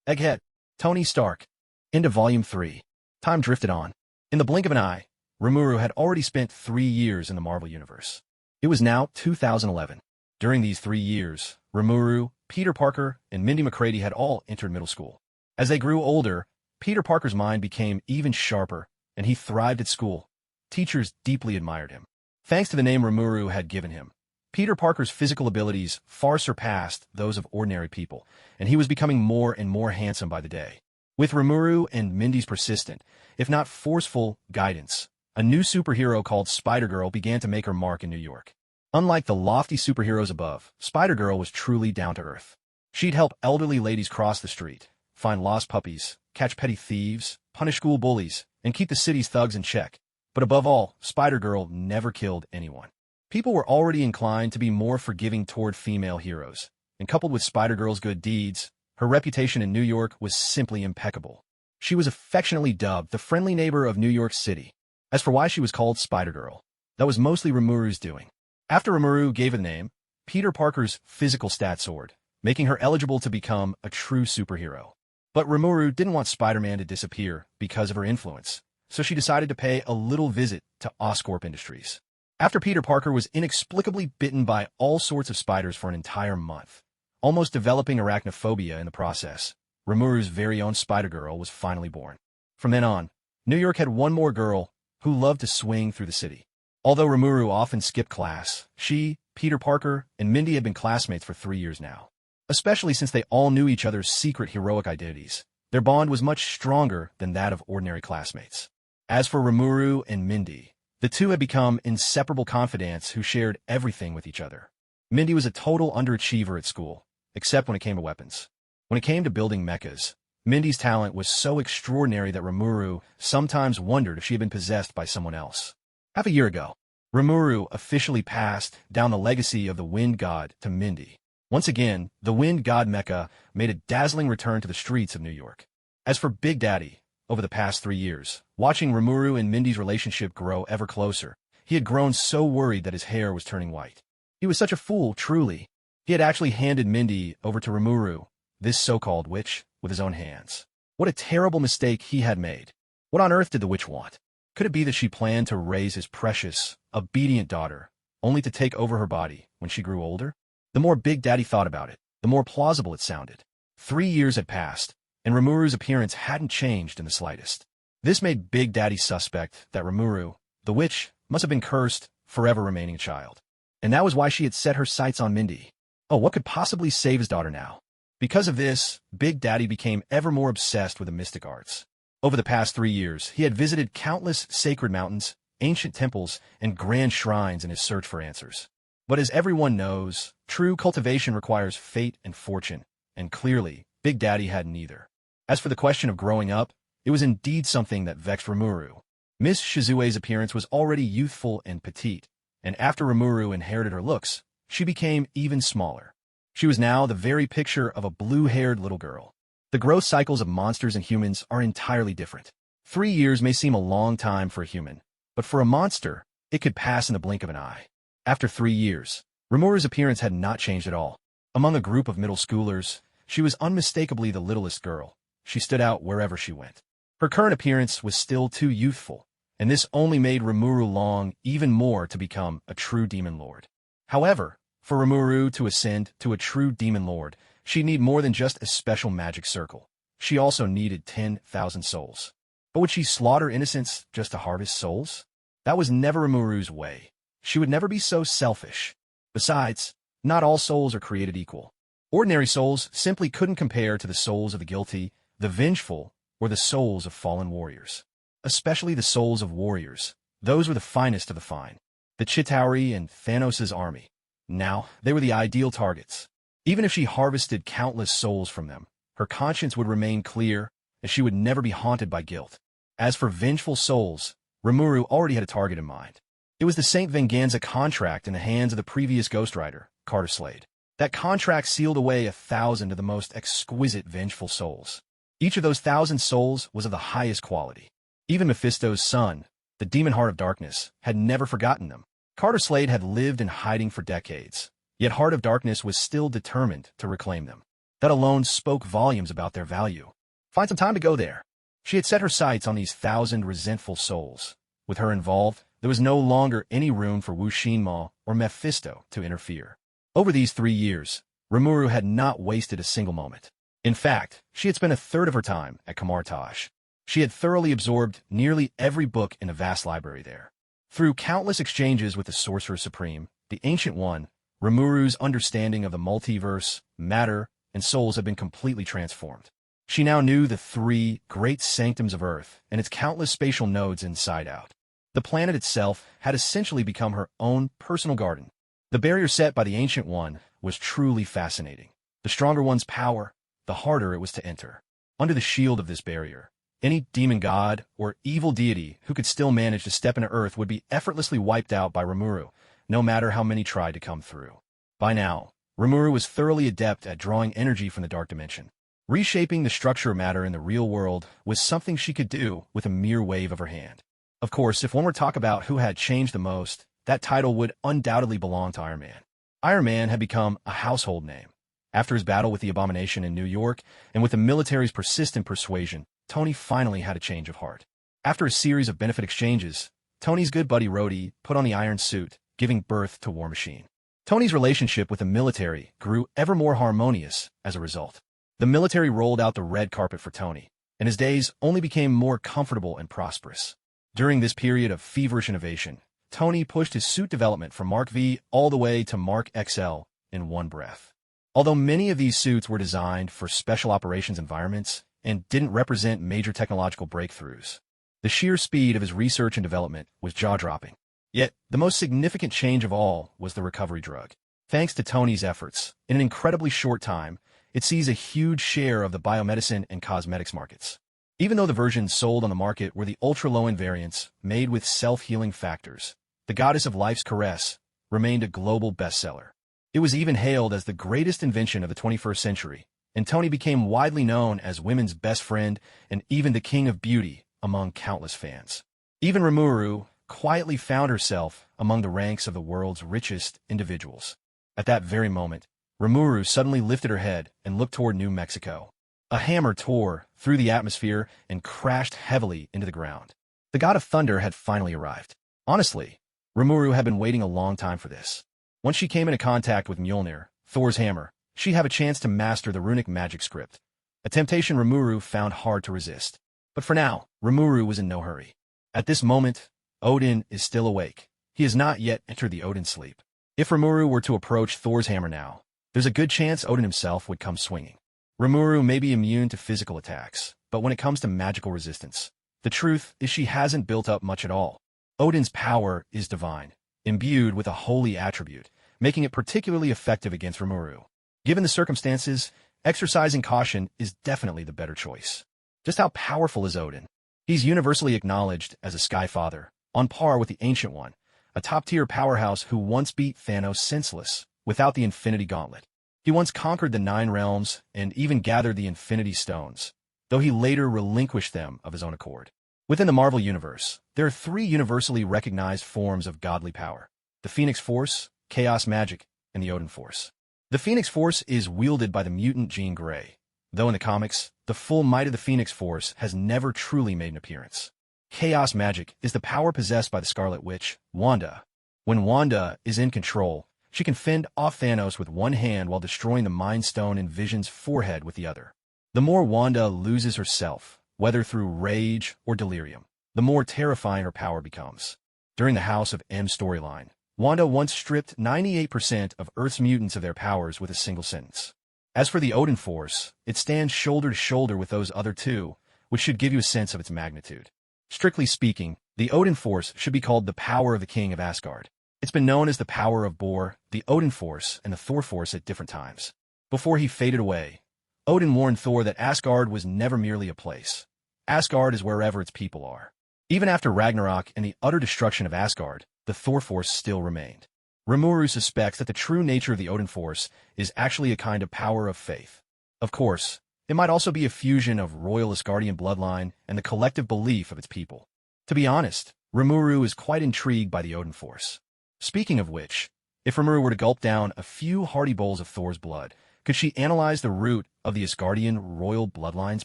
Egghead, Tony Stark. Into Volume 3. Time drifted on. In the blink of an eye, Rimuru had already spent 3 years in the Marvel Universe. It was now 2011. During these 3 years, Rimuru, Peter Parker, and Mindy McCready had all entered middle school. As they grew older, Peter Parker's mind became even sharper, and he thrived at school. Teachers deeply admired him. Thanks to the name Rimuru had given him, Peter Parker's physical abilities far surpassed those of ordinary people, and he was becoming more and more handsome by the day. With Rimuru and Mindy's persistent, if not forceful, guidance, a new superhero called Spider-Girl began to make her mark in New York. Unlike the lofty superheroes above, Spider-Girl was truly down-to-earth. She'd help elderly ladies cross the street, find lost puppies, catch petty thieves, punish school bullies, and keep the city's thugs in check. But above all, Spider-Girl never killed anyone. People were already inclined to be more forgiving toward female heroes, and coupled with Spider-Girl's good deeds, her reputation in New York was simply impeccable. She was affectionately dubbed the friendly neighbor of New York City. As for why she was called Spider-Girl, that was mostly Rimuru's doing. After Rimuru gave her the name, Peter Parker's physical stat soared, making her eligible to become a true superhero. But Rimuru didn't want Spider-Man to disappear because of her influence, so she decided to pay a little visit to Oscorp Industries. After Peter Parker was inexplicably bitten by all sorts of spiders for an entire month, almost developing arachnophobia in the process, Rimuru's very own Spider-Girl was finally born. From then on, New York had one more girl who loved to swing through the city. Although Rimuru often skipped class, she, Peter Parker, and Mindy had been classmates for 3 years now. Especially since they all knew each other's secret heroic identities, their bond was much stronger than that of ordinary classmates. As for Rimuru and Mindy, the two had become inseparable confidants who shared everything with each other. Mindy was a total underachiever at school, except when it came to weapons. When it came to building mechas, Mindy's talent was so extraordinary that Rimuru sometimes wondered if she had been possessed by someone else. Half a year ago, Rimuru officially passed down the legacy of the Wind God to Mindy. Once again, the Wind God mecha made a dazzling return to the streets of New York. As for Big Daddy, over the past 3 years, watching Rimuru and Mindy's relationship grow ever closer, he had grown so worried that his hair was turning white. He was such a fool, truly. He had actually handed Mindy over to Remuru, this so-called witch, with his own hands. What a terrible mistake he had made. What on earth did the witch want? Could it be that she planned to raise his precious, obedient daughter, only to take over her body when she grew older? The more Big Daddy thought about it, the more plausible it sounded. 3 years had passed, and Rimuru's appearance hadn't changed in the slightest. This made Big Daddy suspect that Rimuru, the witch, must have been cursed, forever remaining a child. And that was why she had set her sights on Mindy. Oh, what could possibly save his daughter now? Because of this, Big Daddy became ever more obsessed with the mystic arts. Over the past 3 years, he had visited countless sacred mountains, ancient temples, and grand shrines in his search for answers. But as everyone knows, true cultivation requires fate and fortune, and clearly, Big Daddy had neither. As for the question of growing up, it was indeed something that vexed Rimuru. Miss Shizue's appearance was already youthful and petite, and after Rimuru inherited her looks, she became even smaller. She was now the very picture of a blue-haired little girl. The growth cycles of monsters and humans are entirely different. 3 years may seem a long time for a human, but for a monster, it could pass in the blink of an eye. After 3 years, Rimuru's appearance had not changed at all. Among a group of middle schoolers, she was unmistakably the littlest girl. She stood out wherever she went. Her current appearance was still too youthful, and this only made Rimuru long even more to become a true demon lord. However, for Rimuru to ascend to a true demon lord, she'd need more than just a special magic circle. she also needed 10,000 souls. But would she slaughter innocents just to harvest souls? That was never Rimuru's way. She would never be so selfish. Besides, not all souls are created equal. Ordinary souls simply couldn't compare to the souls of the guilty, the vengeful, or the souls of fallen warriors. Especially the souls of warriors. Those were the finest of the fine. The Chitauri and Thanos' army. Now, they were the ideal targets. Even if she harvested countless souls from them, her conscience would remain clear, and she would never be haunted by guilt. As for vengeful souls, Rimuru already had a target in mind. It was the Saint Venganza contract in the hands of the previous ghostwriter, Carter Slade. That contract sealed away 1,000 of the most exquisite vengeful souls. Each of those 1,000 souls was of the highest quality. Even Mephisto's son, the demon Heart of Darkness, had never forgotten them. Carter Slade had lived in hiding for decades, yet Heart of Darkness was still determined to reclaim them. That alone spoke volumes about their value. Find some time to go there. She had set her sights on these 1,000 resentful souls. With her involved, there was no longer any room for Wu Xinma or Mephisto to interfere. Over these 3 years, Remuru had not wasted a single moment. In fact, she had spent a third of her time at Kamartaj. She had thoroughly absorbed nearly every book in the vast library there. Through countless exchanges with the Sorcerer Supreme, the Ancient One, Rimuru's understanding of the multiverse, matter, and souls had been completely transformed. She now knew the 3 great sanctums of Earth and its countless spatial nodes inside out. The planet itself had essentially become her own personal garden. The barrier set by the Ancient One was truly fascinating. The stronger one's power, the harder it was to enter. Under the shield of this barrier, any demon god or evil deity who could still manage to step into Earth would be effortlessly wiped out by Rimuru, no matter how many tried to come through. By now, Rimuru was thoroughly adept at drawing energy from the dark dimension. Reshaping the structure of matter in the real world was something she could do with a mere wave of her hand. Of course, if one were to talk about who had changed the most, that title would undoubtedly belong to Iron Man. Iron Man had become a household name. After his battle with the Abomination in New York, and with the military's persistent persuasion, Tony finally had a change of heart. After a series of benefit exchanges, Tony's good buddy Rhodey put on the iron suit, giving birth to War Machine. Tony's relationship with the military grew ever more harmonious as a result. The military rolled out the red carpet for Tony, and his days only became more comfortable and prosperous. During this period of feverish innovation, Tony pushed his suit development from Mark V all the way to Mark XL in one breath. Although many of these suits were designed for special operations environments and didn't represent major technological breakthroughs, the sheer speed of his research and development was jaw-dropping. Yet, the most significant change of all was the recovery drug. Thanks to Tony's efforts, in an incredibly short time, it seized a huge share of the biomedicine and cosmetics markets. Even though the versions sold on the market were the ultra-low-end variants made with self-healing factors, the Goddess of Life's Caress remained a global bestseller. It was even hailed as the greatest invention of the 21st century, and Tony became widely known as women's best friend and even the king of beauty among countless fans. Even Remuru quietly found herself among the ranks of the world's richest individuals. At that very moment, Remuru suddenly lifted her head and looked toward New Mexico. A hammer tore through the atmosphere and crashed heavily into the ground. The god of thunder had finally arrived. Honestly, Rimuru had been waiting a long time for this. Once she came into contact with Mjolnir, Thor's hammer, she'd have a chance to master the runic magic script. A temptation Rimuru found hard to resist. But for now, Rimuru was in no hurry. At this moment, Odin is still awake. He has not yet entered the Odin sleep. If Rimuru were to approach Thor's hammer now, there's a good chance Odin himself would come swinging. Rimuru may be immune to physical attacks, but when it comes to magical resistance, the truth is she hasn't built up much at all. Odin's power is divine, imbued with a holy attribute, making it particularly effective against Rimuru. Given the circumstances, exercising caution is definitely the better choice. Just how powerful is Odin? He's universally acknowledged as a Sky Father, on par with the Ancient One, a top-tier powerhouse who once beat Thanos senseless without the Infinity Gauntlet. He once conquered the 9 realms and even gathered the Infinity Stones, though he later relinquished them of his own accord. Within the Marvel Universe, there are 3 universally recognized forms of godly power: the Phoenix Force, Chaos Magic, and the Odin Force. The Phoenix Force is wielded by the mutant Jean Grey, though in the comics, the full might of the Phoenix Force has never truly made an appearance. Chaos Magic is the power possessed by the Scarlet Witch, Wanda. When Wanda is in control, she can fend off Thanos with one hand while destroying the Mind Stone in Vision's forehead with the other. The more Wanda loses herself, whether through rage or delirium, the more terrifying her power becomes. During the House of M storyline, Wanda once stripped 98% of Earth's mutants of their powers with a single sentence. As for the Odin Force, it stands shoulder to shoulder with those other two, which should give you a sense of its magnitude. Strictly speaking, the Odin Force should be called the power of the King of Asgard. It's been known as the power of Bor, the Odin Force, and the Thor Force at different times. Before he faded away, Odin warned Thor that Asgard was never merely a place. Asgard is wherever its people are. Even after Ragnarok and the utter destruction of Asgard, the Thor Force still remained. Remuru suspects that the true nature of the Odin Force is actually a kind of power of faith. Of course, it might also be a fusion of royal Asgardian bloodline and the collective belief of its people. To be honest, Rimuru is quite intrigued by the Odin Force. Speaking of which, if Rimuru were to gulp down a few hearty bowls of Thor's blood, could she analyze the root of the Asgardian royal bloodline's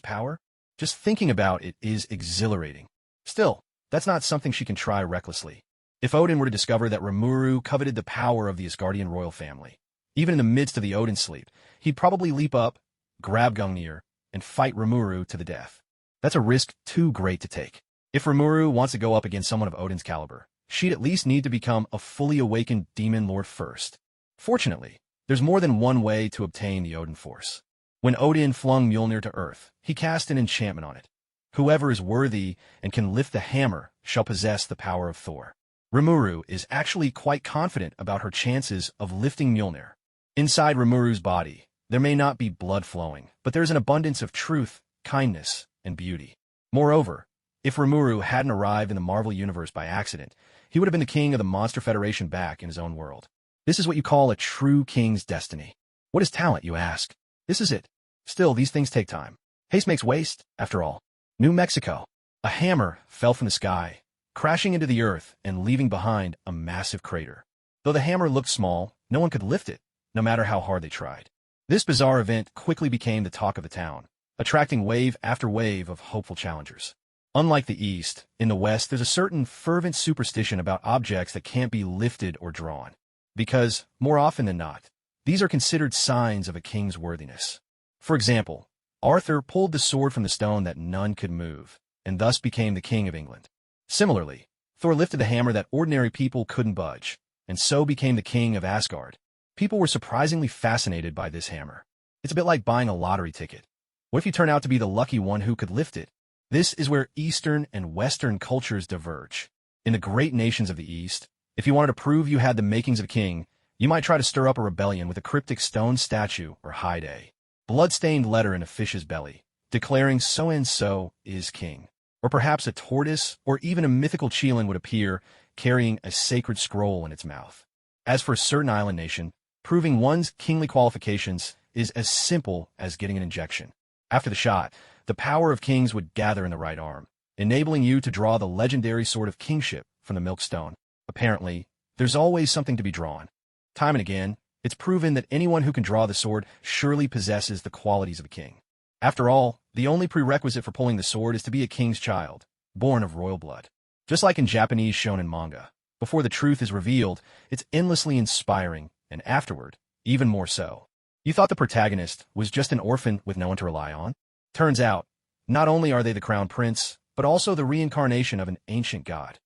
power? Just thinking about it is exhilarating. Still, that's not something she can try recklessly. If Odin were to discover that Rimuru coveted the power of the Asgardian royal family, even in the midst of the Odin sleep, he'd probably leap up, grab Gungnir, and fight Rimuru to the death. That's a risk too great to take. If Rimuru wants to go up against someone of Odin's caliber, she'd at least need to become a fully awakened demon lord first. Fortunately, there's more than one way to obtain the Odin Force. When Odin flung Mjolnir to Earth, he cast an enchantment on it. Whoever is worthy and can lift the hammer shall possess the power of Thor. Remuru is actually quite confident about her chances of lifting Mjolnir. Inside Rimuru's body, there may not be blood flowing, but there's an abundance of truth, kindness, and beauty. Moreover, if Rimuru hadn't arrived in the Marvel Universe by accident, he would have been the king of the Monster Federation back in his own world. This is what you call a true king's destiny. What is talent, you ask? This is it. Still, these things take time. Haste makes waste, after all. New Mexico. A hammer fell from the sky, crashing into the earth and leaving behind a massive crater. Though the hammer looked small, no one could lift it, no matter how hard they tried. This bizarre event quickly became the talk of the town, attracting wave after wave of hopeful challengers. Unlike the East, in the West there's a certain fervent superstition about objects that can't be lifted or drawn. Because, more often than not, these are considered signs of a king's worthiness. For example, Arthur pulled the sword from the stone that none could move, and thus became the king of England. Similarly, Thor lifted the hammer that ordinary people couldn't budge, and so became the king of Asgard. People were surprisingly fascinated by this hammer. It's a bit like buying a lottery ticket. What if you turn out to be the lucky one who could lift it? This is where Eastern and Western cultures diverge. In the great nations of the East, if you wanted to prove you had the makings of a king, you might try to stir up a rebellion with a cryptic stone statue or hide a blood-stained letter in a fish's belly, declaring so-and-so is king. Or perhaps a tortoise or even a mythical Chilan would appear, carrying a sacred scroll in its mouth. As for a certain island nation, proving one's kingly qualifications is as simple as getting an injection. After the shot, the power of kings would gather in the right arm, enabling you to draw the legendary sword of kingship from the milkstone. Apparently, there's always something to be drawn. Time and again, it's proven that anyone who can draw the sword surely possesses the qualities of a king. After all, the only prerequisite for pulling the sword is to be a king's child, born of royal blood. Just like in Japanese shonen manga, before the truth is revealed, it's endlessly inspiring, and afterward, even more so. You thought the protagonist was just an orphan with no one to rely on? Turns out, not only are they the crown prince, but also the reincarnation of an ancient god.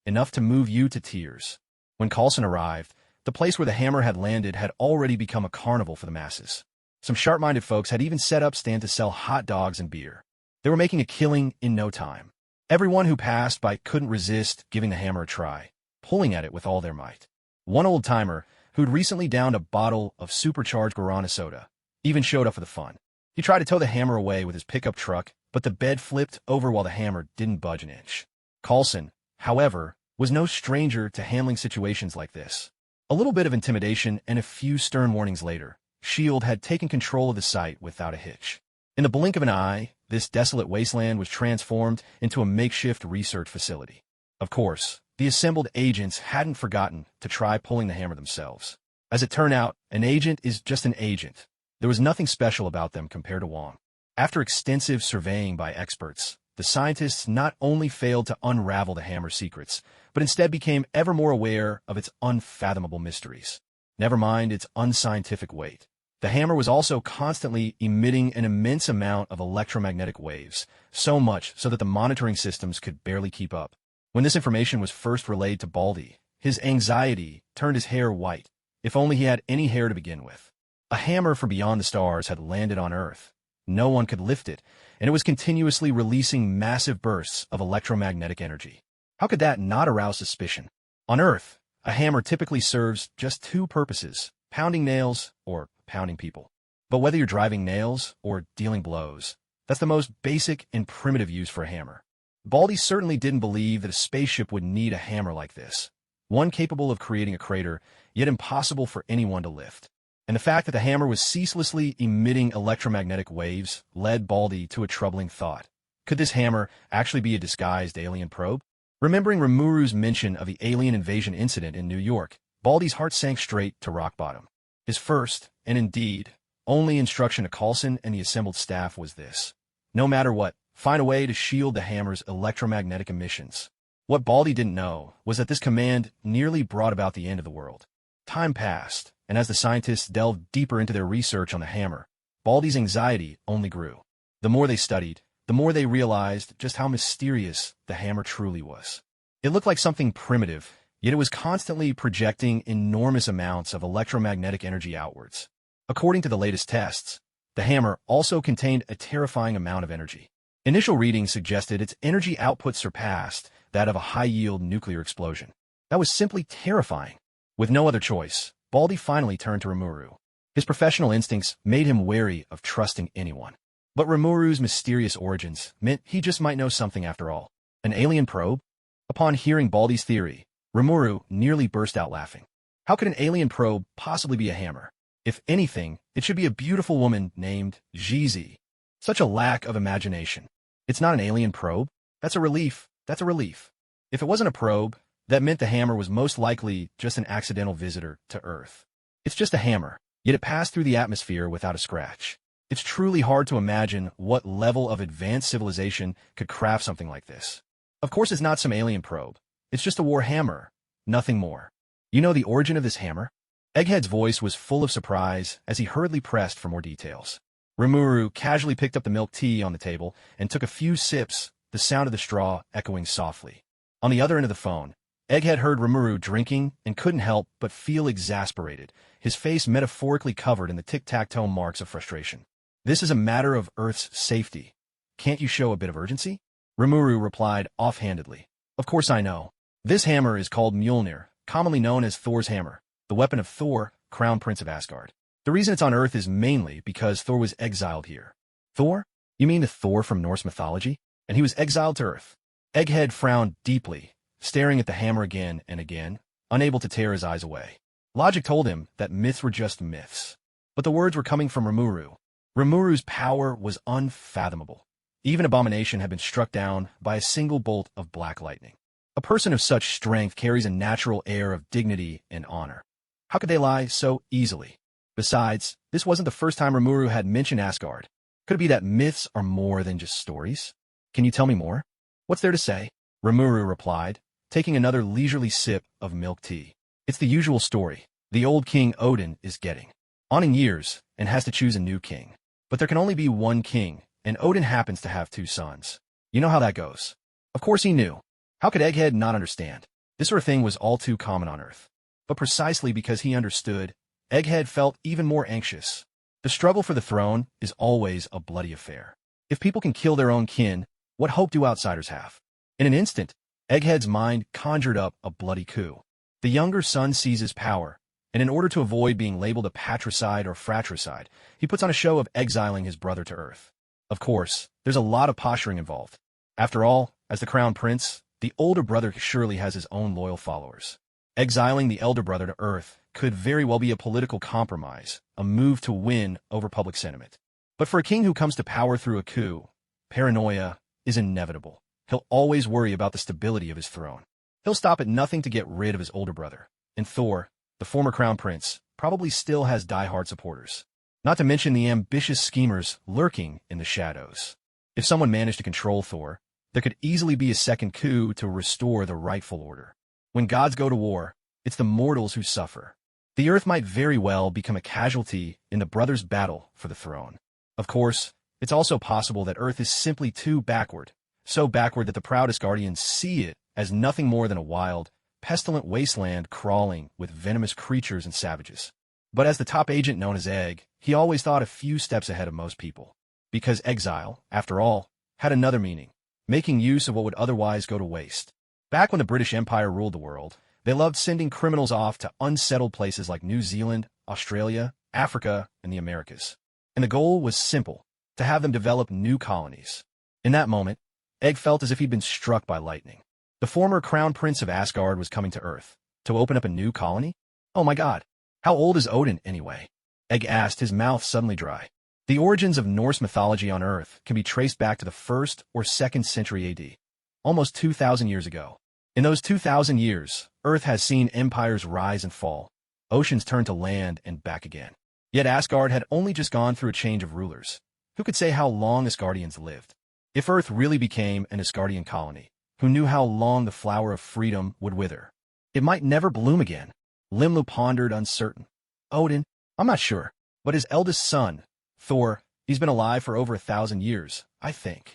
Enough to move you to tears. When Coulson arrived, the place where the hammer had landed had already become a carnival for the masses. Some sharp-minded folks had even set up stands to sell hot dogs and beer. They were making a killing in no time. Everyone who passed by couldn't resist giving the hammer a try, pulling at it with all their might. One old-timer, who'd recently downed a bottle of supercharged guarana soda, even showed up for the fun. He tried to tow the hammer away with his pickup truck, but the bed flipped over while the hammer didn't budge an inch. Coulson, however, was no stranger to handling situations like this. A little bit of intimidation and a few stern warnings later, S.H.I.E.L.D. had taken control of the site without a hitch. In the blink of an eye, this desolate wasteland was transformed into a makeshift research facility. Of course, the assembled agents hadn't forgotten to try pulling the hammer themselves. As it turned out, an agent is just an agent. There was nothing special about them compared to Wong. After extensive surveying by experts, the scientists not only failed to unravel the hammer's secrets, but instead became ever more aware of its unfathomable mysteries. Never mind its unscientific weight. The hammer was also constantly emitting an immense amount of electromagnetic waves, so much so that the monitoring systems could barely keep up. When this information was first relayed to Baldy, his anxiety turned his hair white, if only he had any hair to begin with. A hammer from beyond the stars had landed on Earth. No one could lift it, and it was continuously releasing massive bursts of electromagnetic energy. How could that not arouse suspicion? On Earth, a hammer typically serves just two purposes: pounding nails or pounding people. But whether you're driving nails or dealing blows, that's the most basic and primitive use for a hammer. Baldy certainly didn't believe that a spaceship would need a hammer like this, one capable of creating a crater, yet impossible for anyone to lift. And the fact that the hammer was ceaselessly emitting electromagnetic waves led Baldy to a troubling thought. Could this hammer actually be a disguised alien probe? Remembering Rimuru's mention of the alien invasion incident in New York, Baldy's heart sank straight to rock bottom. His first, and indeed, only instruction to Coulson and the assembled staff was this: no matter what, find a way to shield the hammer's electromagnetic emissions. What Baldy didn't know was that this command nearly brought about the end of the world. Time passed, and as the scientists delved deeper into their research on the hammer, Baldy's anxiety only grew. The more they studied, the more they realized just how mysterious the hammer truly was. It looked like something primitive, yet it was constantly projecting enormous amounts of electromagnetic energy outwards. According to the latest tests, the hammer also contained a terrifying amount of energy. Initial readings suggested its energy output surpassed that of a high-yield nuclear explosion. That was simply terrifying. With no other choice, Baldy finally turned to Remuru. His professional instincts made him wary of trusting anyone. But Rimuru's mysterious origins meant he just might know something after all. An alien probe? Upon hearing Baldy's theory, Rimuru nearly burst out laughing. How could an alien probe possibly be a hammer? If anything, it should be a beautiful woman named Shizu. Such a lack of imagination. It's not an alien probe. That's a relief. That's a relief. If it wasn't a probe, that meant the hammer was most likely just an accidental visitor to Earth. It's just a hammer, yet it passed through the atmosphere without a scratch. It's truly hard to imagine what level of advanced civilization could craft something like this. Of course, it's not some alien probe. It's just a war hammer, nothing more. You know the origin of this hammer? Egghead's voice was full of surprise as he hurriedly pressed for more details. Rimuru casually picked up the milk tea on the table and took a few sips, the sound of the straw echoing softly. On the other end of the phone, Egghead heard Rimuru drinking and couldn't help but feel exasperated, his face metaphorically covered in the tic-tac-toe marks of frustration. This is a matter of Earth's safety. Can't you show a bit of urgency? Rimuru replied offhandedly. Of course I know. This hammer is called Mjolnir, commonly known as Thor's hammer, the weapon of Thor, Crown Prince of Asgard. The reason it's on Earth is mainly because Thor was exiled here. Thor? You mean the Thor from Norse mythology? And he was exiled to Earth. Egghead frowned deeply, staring at the hammer again and again, unable to tear his eyes away. Logic told him that myths were just myths. But the words were coming from Rimuru. Rimuru's power was unfathomable. Even Abomination had been struck down by a single bolt of black lightning. A person of such strength carries a natural air of dignity and honor. How could they lie so easily? Besides, this wasn't the first time Remuru had mentioned Asgard. Could it be that myths are more than just stories? Can you tell me more? What's there to say? Remuru replied, taking another leisurely sip of milk tea. It's the usual story. The old king Odin is getting on in years and has to choose a new king. But there can only be one king, and Odin happens to have two sons. You know how that goes. Of course he knew. How could Egghead not understand? This sort of thing was all too common on Earth. But precisely because he understood, Egghead felt even more anxious. The struggle for the throne is always a bloody affair. If people can kill their own kin, what hope do outsiders have? In an instant, Egghead's mind conjured up a bloody coup. The younger son seizes power, and in order to avoid being labeled a patricide or fratricide, he puts on a show of exiling his brother to Earth. Of course, there's a lot of posturing involved. After all, as the crown prince, the older brother surely has his own loyal followers. Exiling the elder brother to Earth could very well be a political compromise, a move to win over public sentiment. But for a king who comes to power through a coup, paranoia is inevitable. He'll always worry about the stability of his throne. He'll stop at nothing to get rid of his older brother. And Thor, the former crown prince, probably still has die-hard supporters. Not to mention the ambitious schemers lurking in the shadows. If someone managed to control Thor, there could easily be a second coup to restore the rightful order. When gods go to war, it's the mortals who suffer. The Earth might very well become a casualty in the brothers' battle for the throne. Of course, it's also possible that Earth is simply too backward, so backward that the proudest guardians see it as nothing more than a wild, pestilent wasteland crawling with venomous creatures and savages. But as the top agent known as Egg, he always thought a few steps ahead of most people. Because exile, after all, had another meaning, making use of what would otherwise go to waste. Back when the British Empire ruled the world, they loved sending criminals off to unsettled places like New Zealand, Australia, Africa, and the Americas. And the goal was simple, to have them develop new colonies. In that moment, Egg felt as if he'd been struck by lightning. The former crown prince of Asgard was coming to Earth, to open up a new colony? Oh my god, how old is Odin anyway? Egg asked, his mouth suddenly dry. The origins of Norse mythology on Earth can be traced back to the 1st or 2nd century AD, almost 2,000 years ago. In those 2,000 years, Earth has seen empires rise and fall, oceans turn to land and back again. Yet Asgard had only just gone through a change of rulers. Who could say how long Asgardians lived? If Earth really became an Asgardian colony, who knew how long the flower of freedom would wither? It might never bloom again. Rimuru pondered, uncertain. Odin? I'm not sure. But his eldest son, Thor, he's been alive for over 1,000 years, I think.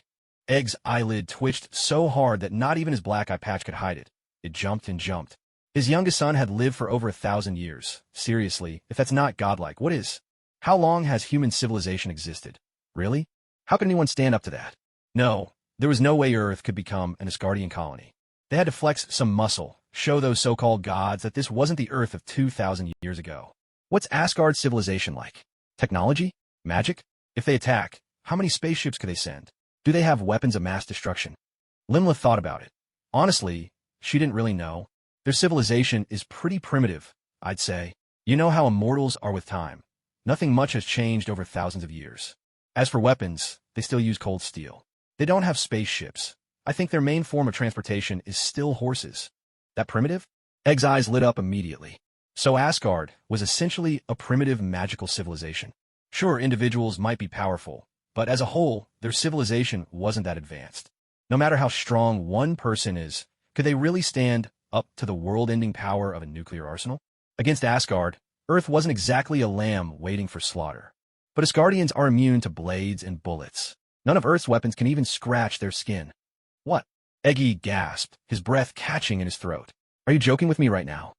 Egg's eyelid twitched so hard that not even his black eye patch could hide it. It jumped and jumped. His youngest son had lived for over 1,000 years. Seriously, if that's not godlike, what is? How long has human civilization existed? Really? How could anyone stand up to that? No, there was no way Earth could become an Asgardian colony. They had to flex some muscle, show those so-called gods that this wasn't the Earth of 2,000 years ago. What's Asgard's civilization like? Technology? Magic? If they attack, how many spaceships could they send? Do they have weapons of mass destruction? Limla thought about it. Honestly, she didn't really know. Their civilization is pretty primitive, I'd say. You know how immortals are with time. Nothing much has changed over thousands of years. As for weapons, they still use cold steel. They don't have spaceships. I think their main form of transportation is still horses. That primitive? Egg's eyes lit up immediately. So Asgard was essentially a primitive magical civilization. Sure, individuals might be powerful, but as a whole, their civilization wasn't that advanced. No matter how strong one person is, could they really stand up to the world-ending power of a nuclear arsenal? Against Asgard, Earth wasn't exactly a lamb waiting for slaughter. But Asgardians are immune to blades and bullets. None of Earth's weapons can even scratch their skin. What? Eggy gasped, his breath catching in his throat. Are you joking with me right now?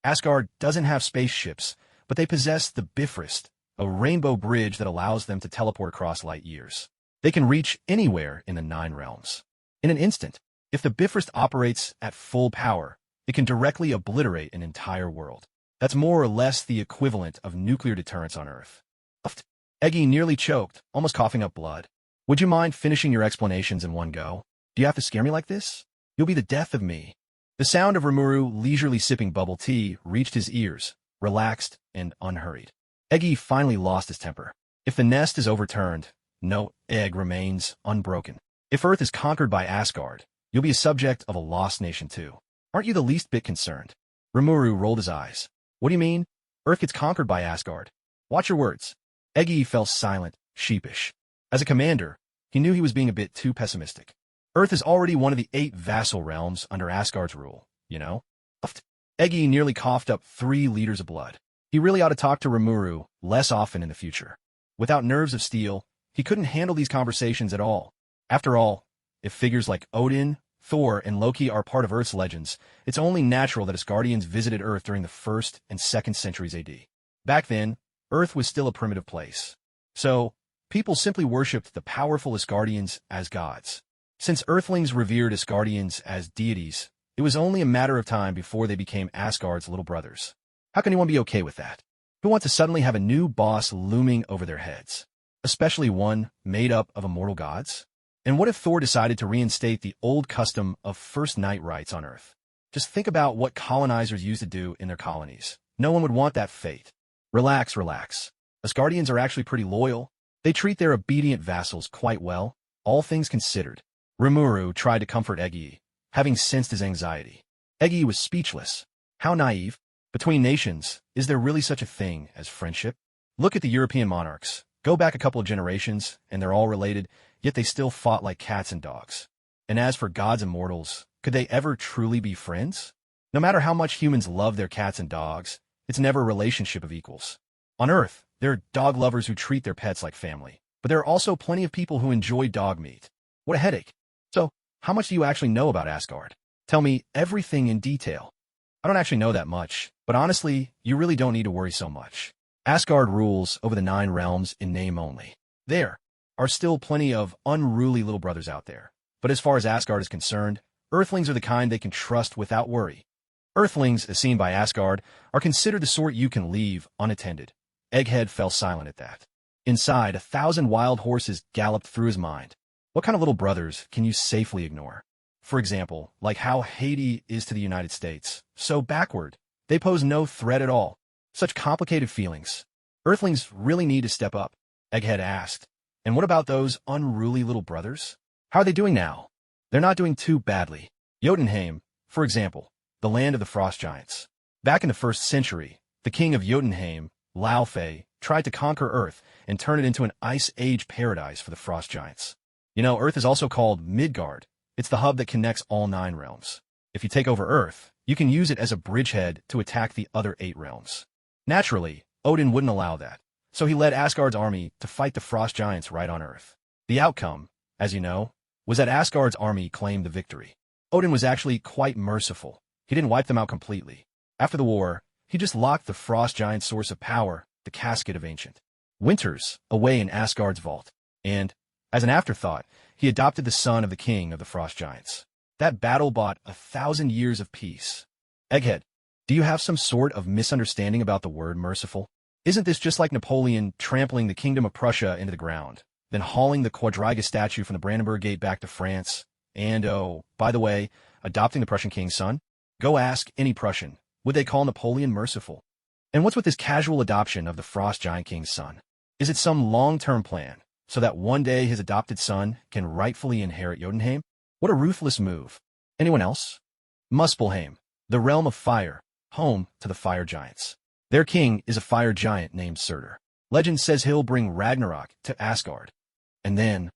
Asgard doesn't have spaceships, but they possess the Bifrost, a rainbow bridge that allows them to teleport across light years. They can reach anywhere in the 9 realms. In an instant, if the Bifrost operates at full power, it can directly obliterate an entire world. That's more or less the equivalent of nuclear deterrence on Earth. Eggy nearly choked, almost coughing up blood. Would you mind finishing your explanations in one go? Do you have to scare me like this? You'll be the death of me. The sound of Remuru leisurely sipping bubble tea reached his ears, relaxed and unhurried. Eggy finally lost his temper. If the nest is overturned, no egg remains unbroken. If Earth is conquered by Asgard, you'll be a subject of a lost nation too. Aren't you the least bit concerned? Rimuru rolled his eyes. What do you mean? Earth gets conquered by Asgard. Watch your words. Eggy fell silent, sheepish. As a commander, he knew he was being a bit too pessimistic. Earth is already one of the 8 vassal realms under Asgard's rule, you know? Eggy nearly coughed up 3 liters of blood. He really ought to talk to Rimuru less often in the future. Without nerves of steel, he couldn't handle these conversations at all. After all, if figures like Odin, Thor, and Loki are part of Earth's legends, it's only natural that Asgardians visited Earth during the 1st and 2nd centuries AD. Back then, Earth was still a primitive place. So, people simply worshipped the powerful Asgardians as gods. Since Earthlings revered Asgardians as deities, it was only a matter of time before they became Asgard's little brothers. How can anyone be okay with that? Who wants to suddenly have a new boss looming over their heads? Especially one made up of immortal gods? And what if Thor decided to reinstate the old custom of first night rites on Earth? Just think about what colonizers used to do in their colonies. No one would want that fate. Relax, relax. Asgardians are actually pretty loyal. They treat their obedient vassals quite well, all things considered. Remuru tried to comfort Eggy, having sensed his anxiety. Eggy was speechless. How naive. Between nations, is there really such a thing as friendship? Look at the European monarchs. Go back a couple of generations, and they're all related, yet they still fought like cats and dogs. And as for gods and mortals, could they ever truly be friends? No matter how much humans love their cats and dogs, It's never a relationship of equals. On Earth, there are dog lovers who treat their pets like family, but there are also plenty of people who enjoy dog meat. What a headache. So, how much do you actually know about Asgard? Tell me everything in detail. I don't actually know that much, but honestly, you really don't need to worry so much. Asgard rules over the 9 realms in name only. There are still plenty of unruly little brothers out there, but as far as Asgard is concerned, Earthlings are the kind they can trust without worry. Earthlings, as seen by Asgard, are considered the sort you can leave unattended. Egghead fell silent at that. Inside, 1,000 wild horses galloped through his mind. What kind of little brothers can you safely ignore? For example, like how Haiti is to the United States. So backward. They pose no threat at all. Such complicated feelings. Earthlings really need to step up, Egghead asked. And what about those unruly little brothers? How are they doing now? They're not doing too badly. Jotunheim, for example, the land of the frost giants. Back in the 1st century, the king of Jotunheim, Laufey, tried to conquer Earth and turn it into an ice age paradise for the frost giants. You know, Earth is also called Midgard. It's the hub that connects all 9 realms. If you take over Earth, you can use it as a bridgehead to attack the other 8 realms. Naturally, Odin wouldn't allow that, so he led Asgard's army to fight the frost giants right on Earth. The outcome, as you know, was that Asgard's army claimed the victory. Odin was actually quite merciful. He didn't wipe them out completely. After the war, he just locked the frost giant's source of power, the casket of ancient winters, away in Asgard's vault. And, as an afterthought, he adopted the son of the king of the frost giants. That battle bought 1,000 years of peace. Egghead, do you have some sort of misunderstanding about the word merciful? Isn't this just like Napoleon trampling the kingdom of Prussia into the ground, then hauling the Quadriga statue from the Brandenburg Gate back to France, and, oh, by the way, adopting the Prussian king's son? Go ask any Prussian, would they call Napoleon merciful? And what's with this casual adoption of the frost giant king's son? Is it some long-term plan, so that one day his adopted son can rightfully inherit Jotunheim? What a ruthless move. Anyone else? Muspelheim, the realm of fire, home to the fire giants. Their king is a fire giant named Surtur. Legend says he'll bring Ragnarok to Asgard. And then,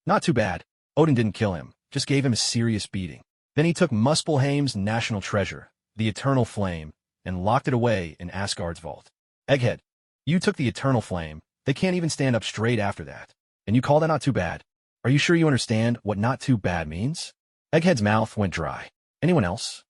not too bad, Odin didn't kill him, just gave him a serious beating. Then he took Muspelheim's national treasure, the Eternal Flame, and locked it away in Asgard's vault. Egghead, you took the Eternal Flame. They can't even stand up straight after that. And you call that not too bad? Are you sure you understand what not too bad means? Egghead's mouth went dry. Anyone else?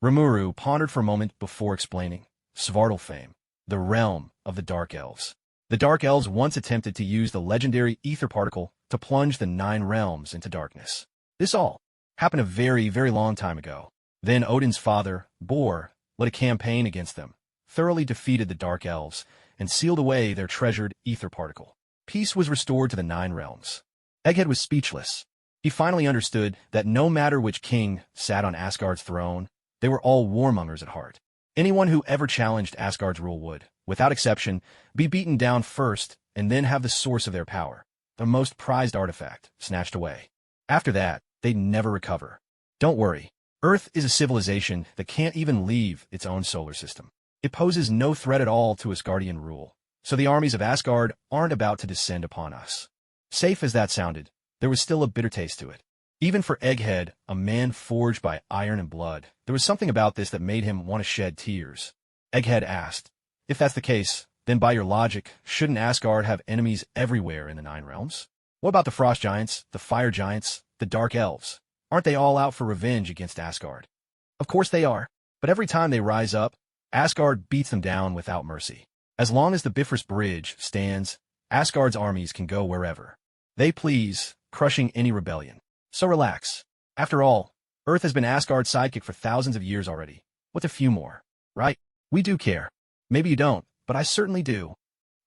Rimuru pondered for a moment before explaining. Svartalfheim, the realm of the Dark Elves. The Dark Elves once attempted to use the legendary ether particle to plunge the 9 realms into darkness. This all happened a very, very long time ago. Then Odin's father, Bor, led a campaign against them, thoroughly defeated the Dark Elves, and sealed away their treasured ether particle. Peace was restored to the 9 realms. Egghead was speechless. He finally understood that no matter which king sat on Asgard's throne, they were all warmongers at heart. Anyone who ever challenged Asgard's rule would, without exception, be beaten down first and then have the source of their power, their most prized artifact, snatched away. After that, they'd never recover. Don't worry. Earth is a civilization that can't even leave its own solar system. It poses no threat at all to Asgardian rule, so the armies of Asgard aren't about to descend upon us. Safe as that sounded, there was still a bitter taste to it. Even for Egghead, a man forged by iron and blood, there was something about this that made him want to shed tears. Egghead asked, if that's the case, then by your logic, shouldn't Asgard have enemies everywhere in the 9 realms? What about the frost giants, the fire giants, the dark elves? Aren't they all out for revenge against Asgard? Of course they are, but every time they rise up, Asgard beats them down without mercy. As long as the Bifrost Bridge stands, Asgard's armies can go wherever they please, crushing any rebellion. So relax. After all, Earth has been Asgard's sidekick for thousands of years already. What's a few more? Right? We do care. Maybe you don't, but I certainly do.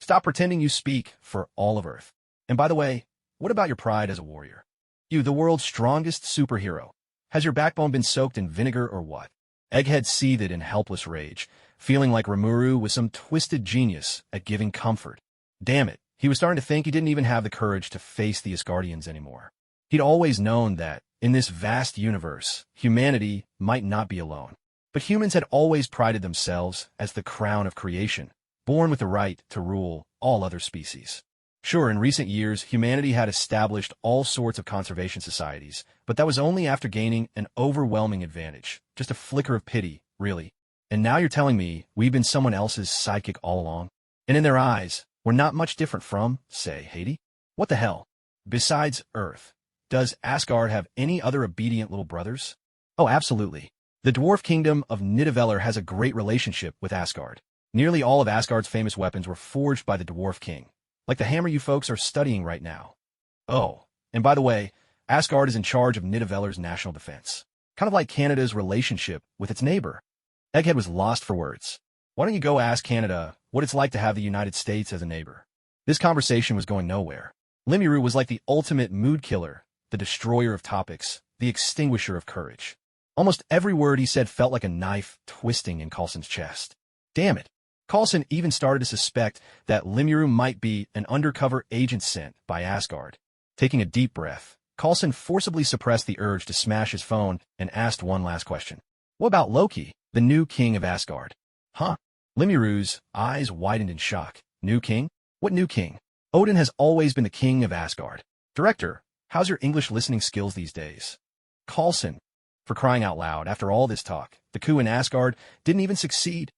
Stop pretending you speak for all of Earth. And by the way, what about your pride as a warrior? You, the world's strongest superhero. Has your backbone been soaked in vinegar or what? Egghead seethed in helpless rage, feeling like Remuru was some twisted genius at giving comfort. Damn it, he was starting to think he didn't even have the courage to face the Asgardians anymore. He'd always known that, in this vast universe, humanity might not be alone. But humans had always prided themselves as the crown of creation, born with the right to rule all other species. Sure, in recent years, humanity had established all sorts of conservation societies, but that was only after gaining an overwhelming advantage. Just a flicker of pity, really. And now you're telling me we've been someone else's sidekick all along? And in their eyes, we're not much different from, say, Haiti? What the hell? Besides Earth, does Asgard have any other obedient little brothers? Oh, absolutely. The dwarf kingdom of Nidavellir has a great relationship with Asgard. Nearly all of Asgard's famous weapons were forged by the dwarf king, like the hammer you folks are studying right now. Oh, and by the way, Asgard is in charge of Nidavellir's national defense, kind of like Canada's relationship with its neighbor. Egghead was lost for words. Why don't you go ask Canada what it's like to have the United States as a neighbor? This conversation was going nowhere. Rimuru was like the ultimate mood killer, the destroyer of topics, the extinguisher of courage. Almost every word he said felt like a knife twisting in Coulson's chest. Damn it. Coulson even started to suspect that Rimuru might be an undercover agent sent by Asgard. Taking a deep breath, Coulson forcibly suppressed the urge to smash his phone and asked one last question. What about Loki, the new king of Asgard? Huh? Rimuru's eyes widened in shock. New king? What new king? Odin has always been the king of Asgard. Director, how's your English listening skills these days? Coulson, for crying out loud, after all this talk, the coup in Asgard didn't even succeed.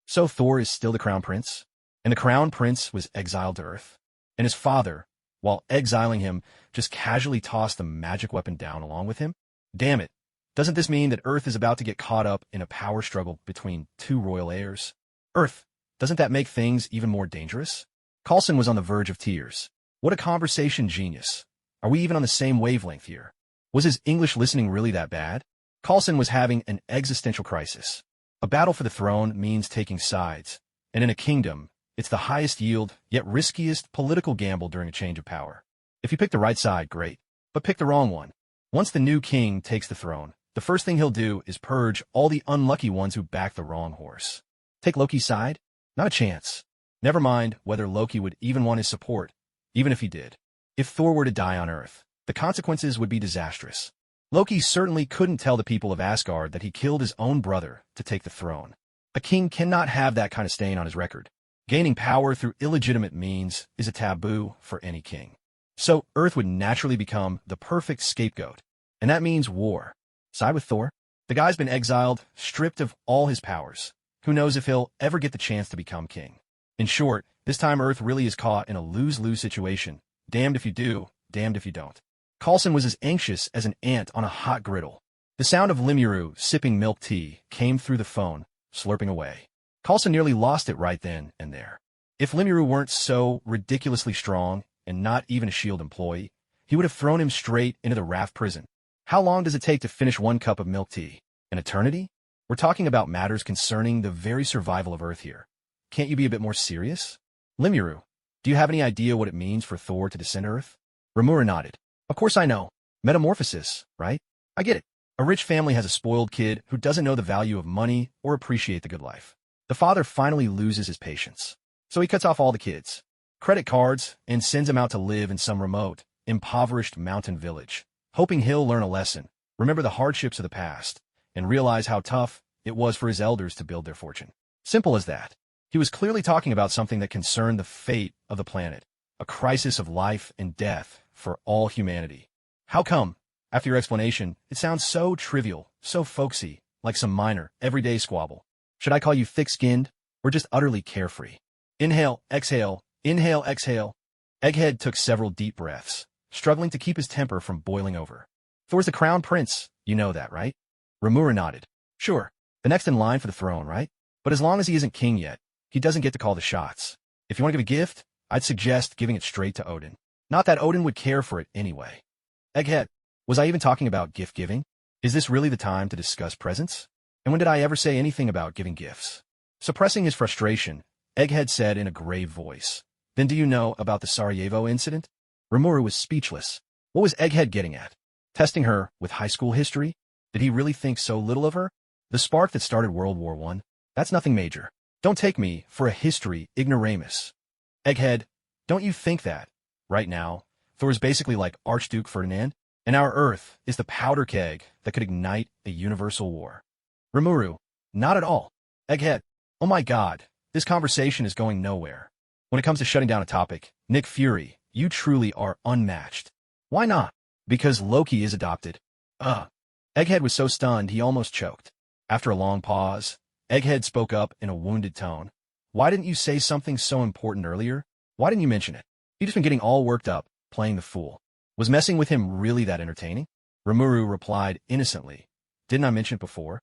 So Thor is still the crown prince? And the crown prince was exiled to Earth? And his father, while exiling him, just casually tossed the magic weapon down along with him? Damn it. Doesn't this mean that Earth is about to get caught up in a power struggle between two royal heirs? Earth, doesn't that make things even more dangerous? Coulson was on the verge of tears. What a conversation genius. Are we even on the same wavelength here? Was his English listening really that bad? Coulson was having an existential crisis. A battle for the throne means taking sides, and in a kingdom, it's the highest yield, yet riskiest political gamble during a change of power. If you pick the right side, great, but pick the wrong one. Once the new king takes the throne, the first thing he'll do is purge all the unlucky ones who back the wrong horse. Take Loki's side? Not a chance. Never mind whether Loki would even want his support, even if he did. If Thor were to die on Earth, the consequences would be disastrous. Loki certainly couldn't tell the people of Asgard that he killed his own brother to take the throne. A king cannot have that kind of stain on his record. Gaining power through illegitimate means is a taboo for any king. So Earth would naturally become the perfect scapegoat, and that means war. Side with Thor? The guy's been exiled, stripped of all his powers. Who knows if he'll ever get the chance to become king? In short, this time Earth really is caught in a lose-lose situation. Damned if you do, damned if you don't. Coulson was as anxious as an ant on a hot griddle. The sound of Rimuru sipping milk tea came through the phone, slurping away. Coulson nearly lost it right then and there. If Rimuru weren't so ridiculously strong and not even a S.H.I.E.L.D. employee, he would have thrown him straight into the raft prison. How long does it take to finish one cup of milk tea? An eternity? We're talking about matters concerning the very survival of Earth here. Can't you be a bit more serious? Rimuru, do you have any idea what it means for Thor to descend Earth? Remuru nodded. Of course I know. Metamorphosis, right? I get it. A rich family has a spoiled kid who doesn't know the value of money or appreciate the good life. The father finally loses his patience. So he cuts off all the kids, credit cards, and sends him out to live in some remote, impoverished mountain village, hoping he'll learn a lesson, remember the hardships of the past, and realize how tough it was for his elders to build their fortune. Simple as that. He was clearly talking about something that concerned the fate of the planet, a crisis of life and death for all humanity. How come, after your explanation, it sounds so trivial, so folksy, like some minor, everyday squabble? Should I call you thick-skinned, or just utterly carefree? Inhale, exhale, inhale, exhale. Egghead took several deep breaths, struggling to keep his temper from boiling over. Thor's the crown prince, you know that, right? Remuru nodded. Sure, the next in line for the throne, right? But as long as he isn't king yet, he doesn't get to call the shots. If you want to give a gift, I'd suggest giving it straight to Odin. Not that Odin would care for it anyway. Egghead, was I even talking about gift giving? Is this really the time to discuss presents? And when did I ever say anything about giving gifts? Suppressing his frustration, Egghead said in a grave voice. Then do you know about the Sarajevo incident? Ramuru was speechless. What was Egghead getting at? Testing her with high school history? Did he really think so little of her? The spark that started World War I? That's nothing major. Don't take me for a history ignoramus. Egghead, don't you think that, right now, Thor is basically like Archduke Ferdinand, and our Earth is the powder keg that could ignite a universal war? Rimuru, not at all. Egghead, oh my god, this conversation is going nowhere. When it comes to shutting down a topic, Nick Fury, you truly are unmatched. Why not? Because Loki is adopted. Egghead was so stunned he almost choked. After a long pause, Egghead spoke up in a wounded tone. Why didn't you say something so important earlier? Why didn't you mention it? You've just been getting all worked up, playing the fool. Was messing with him really that entertaining? Rimuru replied innocently. Didn't I mention it before?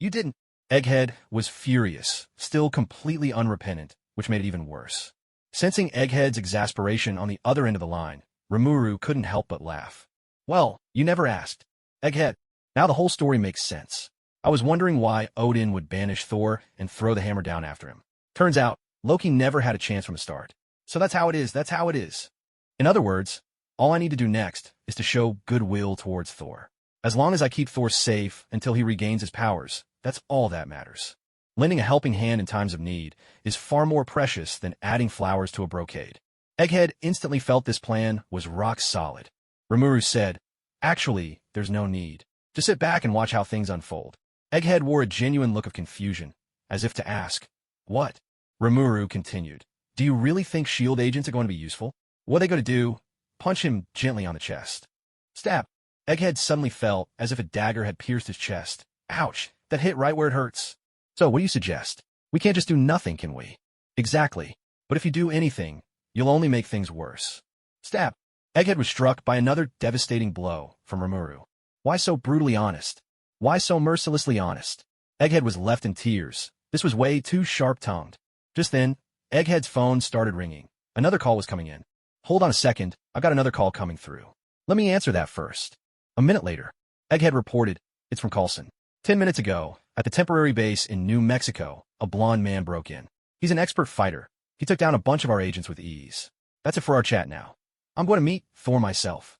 You didn't. Egghead was furious, still completely unrepentant, which made it even worse. Sensing Egghead's exasperation on the other end of the line, Remuru couldn't help but laugh. Well, you never asked. Egghead, now the whole story makes sense. I was wondering why Odin would banish Thor and throw the hammer down after him. Turns out, Loki never had a chance from the start. So that's how it is. In other words, all I need to do next is to show goodwill towards Thor. As long as I keep Thor safe until he regains his powers, that's all that matters. Lending a helping hand in times of need is far more precious than adding flowers to a brocade. Egghead instantly felt this plan was rock solid. Rimuru said, actually, there's no need. Just sit back and watch how things unfold. Egghead wore a genuine look of confusion, as if to ask, what? Rimuru continued, do you really think S.H.I.E.L.D. agents are going to be useful? What are they going to do? Punch him gently on the chest. Stab. Egghead suddenly felt as if a dagger had pierced his chest. Ouch, that hit right where it hurts. So what do you suggest? We can't just do nothing, can we? Exactly. But if you do anything, you'll only make things worse. Stab. Egghead was struck by another devastating blow from Rimuru. Why so brutally honest? Why so mercilessly honest? Egghead was left in tears. This was way too sharp-tongued. Just then, Egghead's phone started ringing. Another call was coming in. Hold on a second, I've got another call coming through. Let me answer that first. A minute later, Egghead reported, it's from Coulson. 10 minutes ago, at the temporary base in New Mexico, a blonde man broke in. He's an expert fighter. He took down a bunch of our agents with ease. That's it for our chat now. I'm going to meet Thor myself.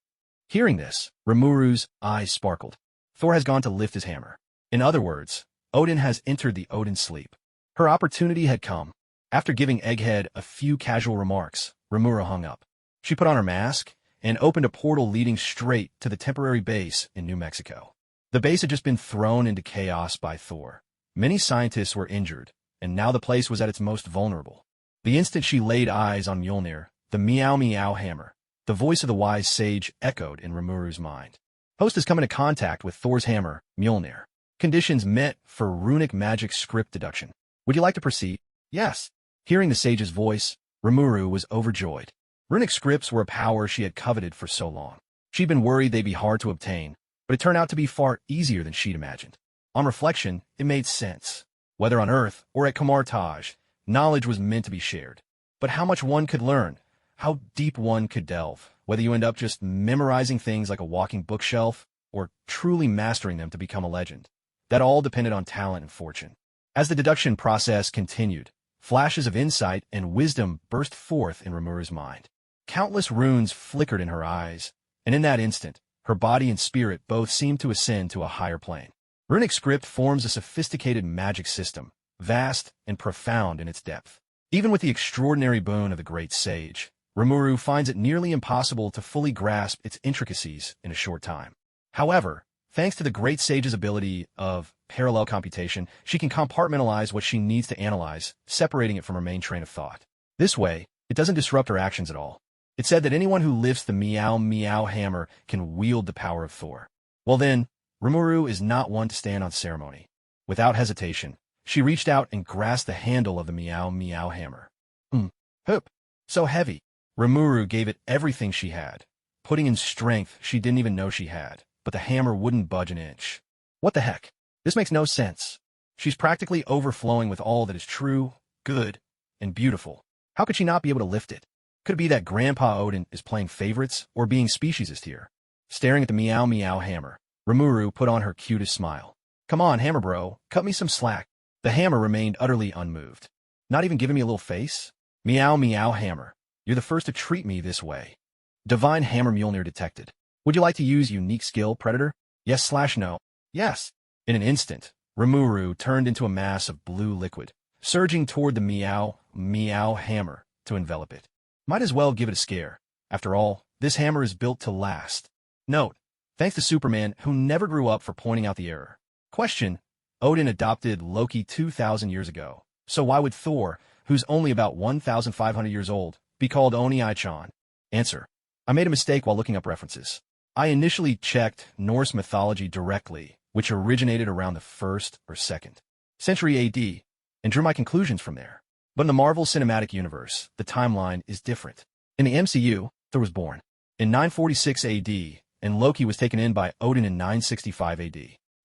Hearing this, Rimuru's eyes sparkled. Thor has gone to lift his hammer. In other words, Odin has entered the Odin sleep. Her opportunity had come. After giving Egghead a few casual remarks, Rimuru hung up. She put on her mask and opened a portal leading straight to the temporary base in New Mexico. The base had just been thrown into chaos by Thor. Many scientists were injured, and now the place was at its most vulnerable. The instant she laid eyes on Mjolnir, the meow meow hammer, the voice of the wise sage echoed in Rimuru's mind. Host has come into contact with Thor's hammer, Mjolnir. Conditions met for runic magic script deduction. Would you like to proceed? Yes. Hearing the sage's voice, Rimuru was overjoyed. Runic scripts were a power she had coveted for so long. She'd been worried they'd be hard to obtain, but it turned out to be far easier than she'd imagined. On reflection, it made sense. Whether on Earth or at Kamartaj, knowledge was meant to be shared. But how much one could learn, how deep one could delve, whether you end up just memorizing things like a walking bookshelf or truly mastering them to become a legend, that all depended on talent and fortune. As the deduction process continued, flashes of insight and wisdom burst forth in Rimuru's mind. Countless runes flickered in her eyes, and in that instant, her body and spirit both seemed to ascend to a higher plane. Runic script forms a sophisticated magic system, vast and profound in its depth. Even with the extraordinary boon of the great sage, Rimuru finds it nearly impossible to fully grasp its intricacies in a short time. However, thanks to the great sage's ability of parallel computation, she can compartmentalize what she needs to analyze, separating it from her main train of thought. This way, it doesn't disrupt her actions at all. It's said that anyone who lifts the meow meow hammer can wield the power of Thor. Well then, Remuru is not one to stand on ceremony. Without hesitation, she reached out and grasped the handle of the meow meow hammer. Hoop. So heavy. Remuru gave it everything she had, putting in strength she didn't even know she had, but the hammer wouldn't budge an inch. What the heck? This makes no sense. She's practically overflowing with all that is true, good, and beautiful. How could she not be able to lift it? Could it be that Grandpa Odin is playing favorites or being speciesist here? Staring at the meow meow hammer, Rimuru put on her cutest smile. Come on, hammer bro, cut me some slack. The hammer remained utterly unmoved. Not even giving me a little face? Meow meow hammer, you're the first to treat me this way. Divine hammer Mjolnir detected. Would you like to use unique skill, Predator? Yes/no. Yes. In an instant, Rimuru turned into a mass of blue liquid, surging toward the meow meow hammer to envelop it. Might as well give it a scare. After all, this hammer is built to last. Note, thanks to Superman, who never grew up for pointing out the error. Question, Odin adopted Loki 2,000 years ago. So why would Thor, who's only about 1,500 years old, be called Oni-chan? Answer, I made a mistake while looking up references. I initially checked Norse mythology directly, which originated around the 1st or 2nd century AD, and drew my conclusions from there. But in the Marvel Cinematic Universe, the timeline is different. In the MCU, Thor was born in 946 AD, and Loki was taken in by Odin in 965 AD.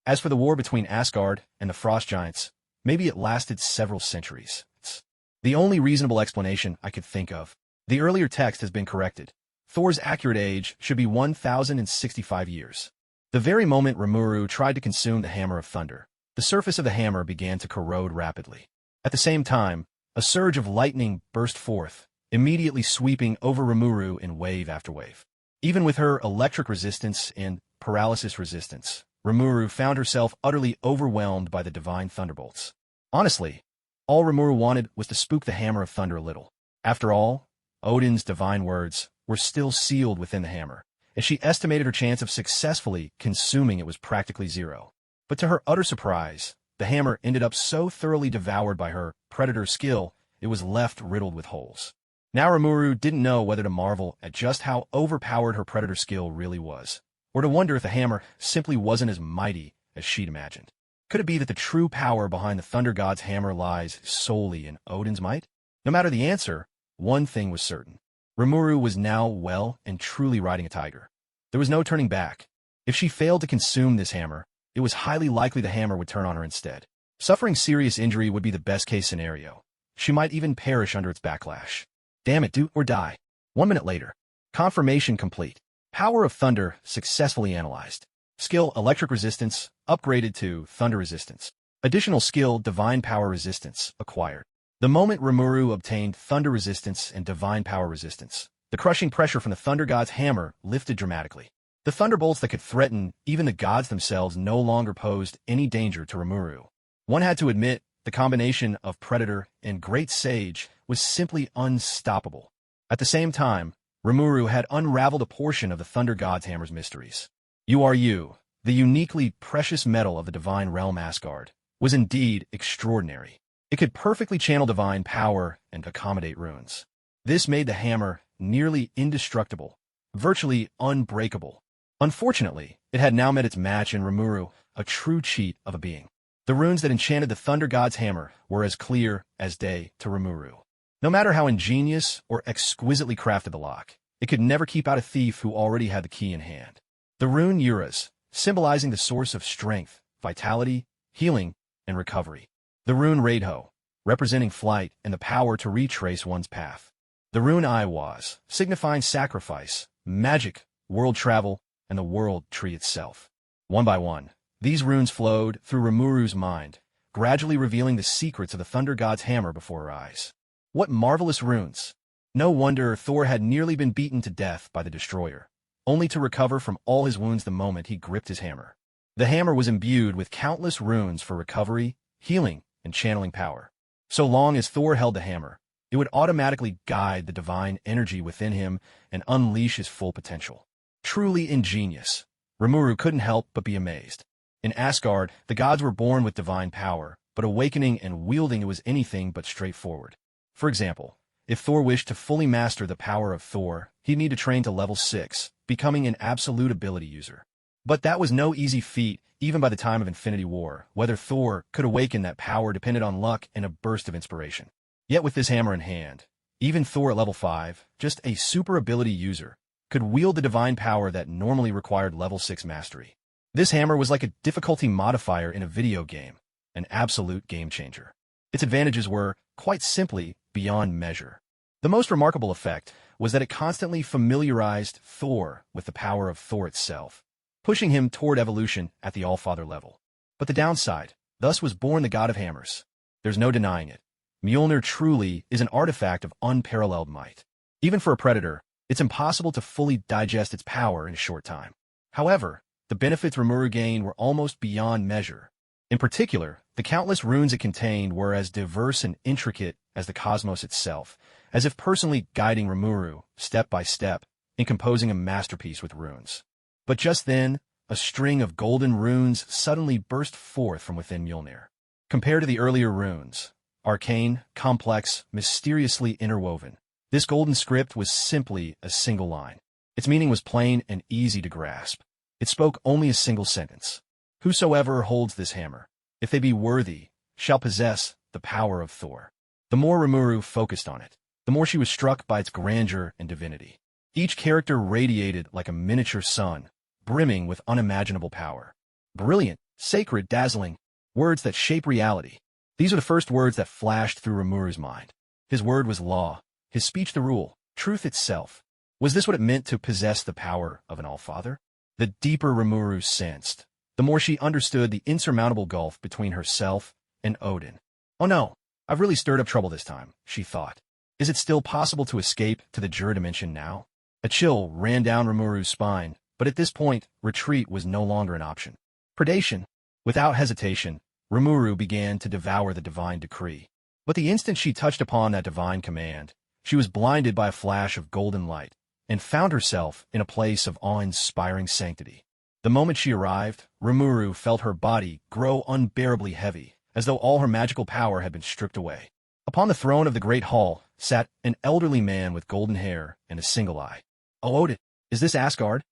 As for the war between Asgard and the Frost Giants, maybe it lasted several centuries. It's the only reasonable explanation I could think of. The earlier text has been corrected. Thor's accurate age should be 1,065 years. The very moment Rimuru tried to consume the Hammer of Thunder, the surface of the hammer began to corrode rapidly. At the same time, a surge of lightning burst forth, immediately sweeping over Rimuru in wave after wave. Even with her electric resistance and paralysis resistance, Remuru found herself utterly overwhelmed by the divine thunderbolts. Honestly, all Rimuru wanted was to spook the Hammer of Thunder a little. After all, Odin's divine words were still sealed within the hammer, and she estimated her chance of successfully consuming it was practically zero. But to her utter surprise, the hammer ended up so thoroughly devoured by her predator's skill, it was left riddled with holes. Now Rimuru didn't know whether to marvel at just how overpowered her predator's skill really was, or to wonder if the hammer simply wasn't as mighty as she'd imagined. Could it be that the true power behind the Thunder God's hammer lies solely in Odin's might? No matter the answer, one thing was certain. Rimuru was now well and truly riding a tiger. There was no turning back. If she failed to consume this hammer, it was highly likely the hammer would turn on her instead. Suffering serious injury would be the best-case scenario. She might even perish under its backlash. Damn it, do or die. 1 minute later. Confirmation complete. Power of Thunder successfully analyzed. Skill Electric Resistance upgraded to Thunder Resistance. Additional skill Divine Power Resistance acquired. The moment Rimuru obtained Thunder Resistance and Divine Power Resistance, the crushing pressure from the Thunder God's hammer lifted dramatically. The thunderbolts that could threaten even the gods themselves no longer posed any danger to Rimuru. One had to admit, the combination of Predator and Great Sage was simply unstoppable. At the same time, Rimuru had unraveled a portion of the Thunder God's hammer's mysteries. You, the uniquely precious metal of the divine realm Asgard, was indeed extraordinary. It could perfectly channel divine power and accommodate runes. This made the hammer nearly indestructible, virtually unbreakable. Unfortunately, it had now met its match in Remuru, a true cheat of a being. The runes that enchanted the Thunder God's hammer were as clear as day to Remuru. No matter how ingenious or exquisitely crafted the lock, it could never keep out a thief who already had the key in hand. The rune Uras, symbolizing the source of strength, vitality, healing, and recovery. The rune Raidho, representing flight and the power to retrace one's path. The rune Iwaz, signifying sacrifice, magic, world travel, and the world tree itself. One by one, these runes flowed through Rimuru's mind, gradually revealing the secrets of the Thunder God's hammer before her eyes. What marvelous runes! No wonder Thor had nearly been beaten to death by the Destroyer, only to recover from all his wounds the moment he gripped his hammer. The hammer was imbued with countless runes for recovery, healing, and channeling power. So long as Thor held the hammer, it would automatically guide the divine energy within him and unleash his full potential. Truly ingenious. Remuru couldn't help but be amazed. In Asgard, the gods were born with divine power, but awakening and wielding it was anything but straightforward. For example, if Thor wished to fully master the power of Thor, he'd need to train to level 6, becoming an absolute ability user. But that was no easy feat, even by the time of Infinity War. Whether Thor could awaken that power depended on luck and a burst of inspiration. Yet with this hammer in hand, even Thor at level 5, just a super ability user, could wield the divine power that normally required level 6 mastery. This hammer was like a difficulty modifier in a video game, an absolute game changer. Its advantages were, quite simply, beyond measure. The most remarkable effect was that it constantly familiarized Thor with the power of Thor itself, pushing him toward evolution at the Allfather level. But the downside, thus was born the God of Hammers. There's no denying it. Mjolnir truly is an artifact of unparalleled might. Even for a predator, it's impossible to fully digest its power in a short time. However, the benefits Rimuru gained were almost beyond measure. In particular, the countless runes it contained were as diverse and intricate as the cosmos itself, as if personally guiding Rimuru, step by step, in composing a masterpiece with runes. But just then, a string of golden runes suddenly burst forth from within Mjolnir. Compared to the earlier runes, arcane, complex, mysteriously interwoven, this golden script was simply a single line. Its meaning was plain and easy to grasp. It spoke only a single sentence. Whosoever holds this hammer, if they be worthy, shall possess the power of Thor. The more Rimuru focused on it, the more she was struck by its grandeur and divinity. Each character radiated like a miniature sun, brimming with unimaginable power. Brilliant, sacred, dazzling, words that shape reality. These are the first words that flashed through Rimuru's mind. His word was law, his speech the rule, truth itself. Was this what it meant to possess the power of an Allfather? The deeper Rimuru sensed, the more she understood the insurmountable gulf between herself and Odin. Oh no, I've really stirred up trouble this time, she thought. Is it still possible to escape to the Jura dimension now? A chill ran down Rimuru's spine, but at this point, retreat was no longer an option. Predation. Without hesitation, Rimuru began to devour the divine decree. But the instant she touched upon that divine command, she was blinded by a flash of golden light, and found herself in a place of awe-inspiring sanctity. The moment she arrived, Remuru felt her body grow unbearably heavy, as though all her magical power had been stripped away. Upon the throne of the great hall sat an elderly man with golden hair and a single eye. Oh, Odin, is this Asgard?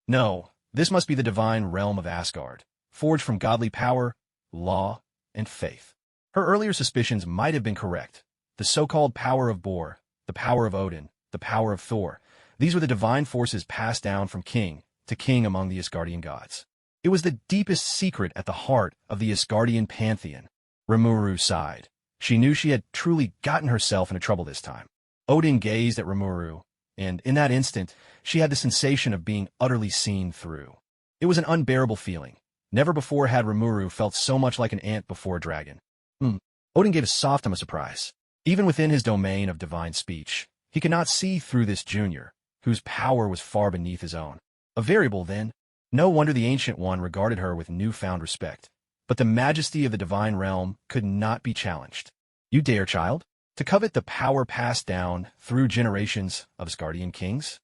No, this must be the divine realm of Asgard, forged from godly power, law, and faith. Her earlier suspicions might have been correct. The so-called power of Bor, the power of Odin, the power of Thor, these were the divine forces passed down from king to king among the Asgardian gods. It was the deepest secret at the heart of the Asgardian pantheon. Rimuru sighed. She knew she had truly gotten herself into trouble this time. Odin gazed at Rimuru, and in that instant, she had the sensation of being utterly seen through. It was an unbearable feeling. Never before had Rimuru felt so much like an ant before a dragon. Odin gave a soft of surprise. Even within his domain of divine speech, he could not see through this junior, whose power was far beneath his own. A variable, then. No wonder the Ancient One regarded her with newfound respect. But the majesty of the divine realm could not be challenged. You dare, child, to covet the power passed down through generations of Asgardian kings?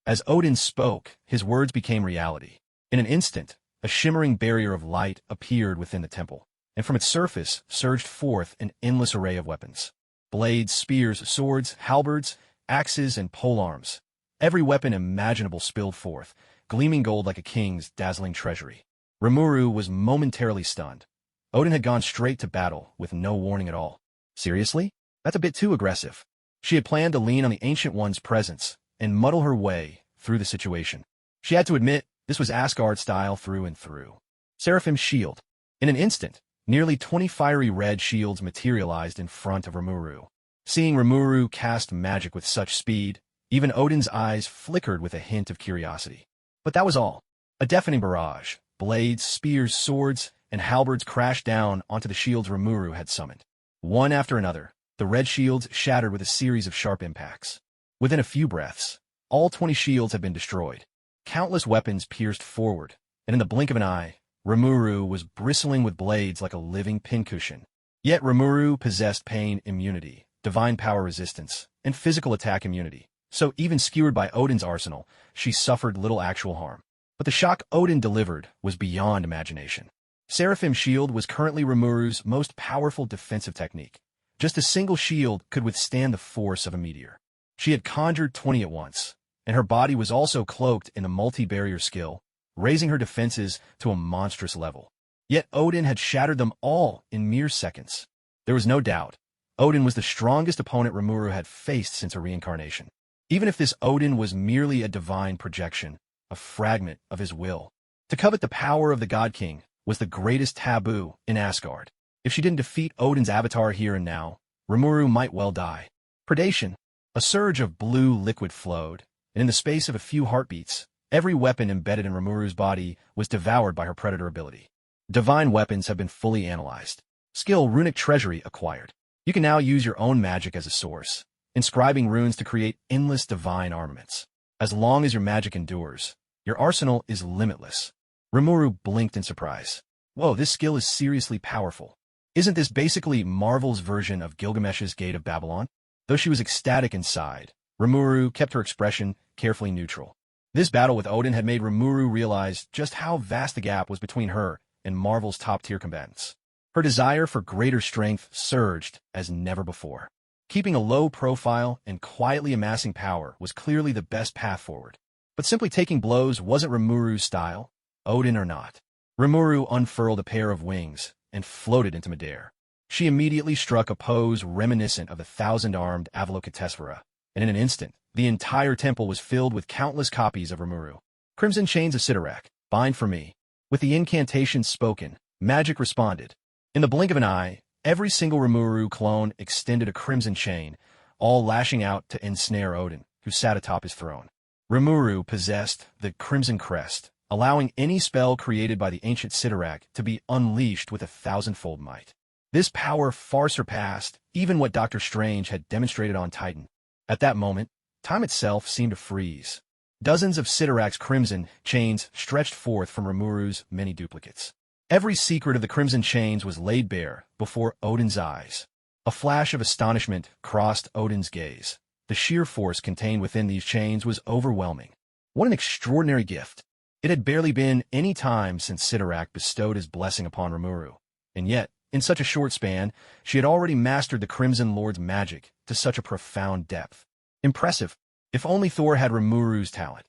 As Odin spoke, his words became reality. In an instant, a shimmering barrier of light appeared within the temple, and from its surface surged forth an endless array of weapons. Blades, spears, swords, halberds, axes, and polearms. Every weapon imaginable spilled forth, gleaming gold like a king's dazzling treasury. Remuru was momentarily stunned. Odin had gone straight to battle with no warning at all. Seriously? That's a bit too aggressive. She had planned to lean on the Ancient One's presence and muddle her way through the situation. She had to admit this was Asgard style through and through. Seraphim's shield. In an instant, nearly 20 fiery red shields materialized in front of Remuru. Seeing Remuru cast magic with such speed, even Odin's eyes flickered with a hint of curiosity. But that was all. A deafening barrage. Blades, spears, swords, and halberds crashed down onto the shields Remuru had summoned. One after another, the red shields shattered with a series of sharp impacts. Within a few breaths, all 20 shields had been destroyed. Countless weapons pierced forward, and in the blink of an eye, Remuru was bristling with blades like a living pincushion. Yet Remuru possessed pain immunity, divine power resistance, and physical attack immunity. So even skewered by Odin's arsenal, she suffered little actual harm. But the shock Odin delivered was beyond imagination. Seraphim's shield was currently Remuru's most powerful defensive technique. Just a single shield could withstand the force of a meteor. She had conjured 20 at once, and her body was also cloaked in the multi-barrier skill, raising her defenses to a monstrous level. Yet Odin had shattered them all in mere seconds. There was no doubt, Odin was the strongest opponent Rimuru had faced since her reincarnation. Even if this Odin was merely a divine projection, a fragment of his will. To covet the power of the God King was the greatest taboo in Asgard. If she didn't defeat Odin's avatar here and now, Rimuru might well die. Predation. A surge of blue liquid flowed, and in the space of a few heartbeats, every weapon embedded in Rimuru's body was devoured by her predator ability. Divine weapons have been fully analyzed. Skill runic treasury acquired. You can now use your own magic as a source, inscribing runes to create endless divine armaments. As long as your magic endures, your arsenal is limitless. Rimuru blinked in surprise. Whoa, this skill is seriously powerful. Isn't this basically Marvel's version of Gilgamesh's Gate of Babylon? Though she was ecstatic inside, Rimuru kept her expression carefully neutral. This battle with Odin had made Rimuru realize just how vast the gap was between her and Marvel's top-tier combatants. Her desire for greater strength surged as never before. Keeping a low profile and quietly amassing power was clearly the best path forward. But simply taking blows wasn't Rimuru's style, Odin or not. Rimuru unfurled a pair of wings, and floated into midair. She immediately struck a pose reminiscent of the thousand-armed Avalokitesvara, and in an instant, the entire temple was filled with countless copies of Rimuru. Crimson chains of Sidorak, bind for me. With the incantation spoken, magic responded. In the blink of an eye, every single Rimuru clone extended a crimson chain, all lashing out to ensnare Odin, who sat atop his throne. Remuru possessed the Crimson Crest, allowing any spell created by the ancient Sidorak to be unleashed with a thousandfold might. This power far surpassed even what Doctor Strange had demonstrated on Titan. At that moment, time itself seemed to freeze. Dozens of Sidorak's crimson chains stretched forth from Remuru's many duplicates. Every secret of the crimson chains was laid bare before Odin's eyes. A flash of astonishment crossed Odin's gaze. The sheer force contained within these chains was overwhelming. What an extraordinary gift! It had barely been any time since Sidorak bestowed his blessing upon Remuru, and yet, in such a short span, she had already mastered the Crimson Lord's magic to such a profound depth. Impressive. If only Thor had Remuru's talent.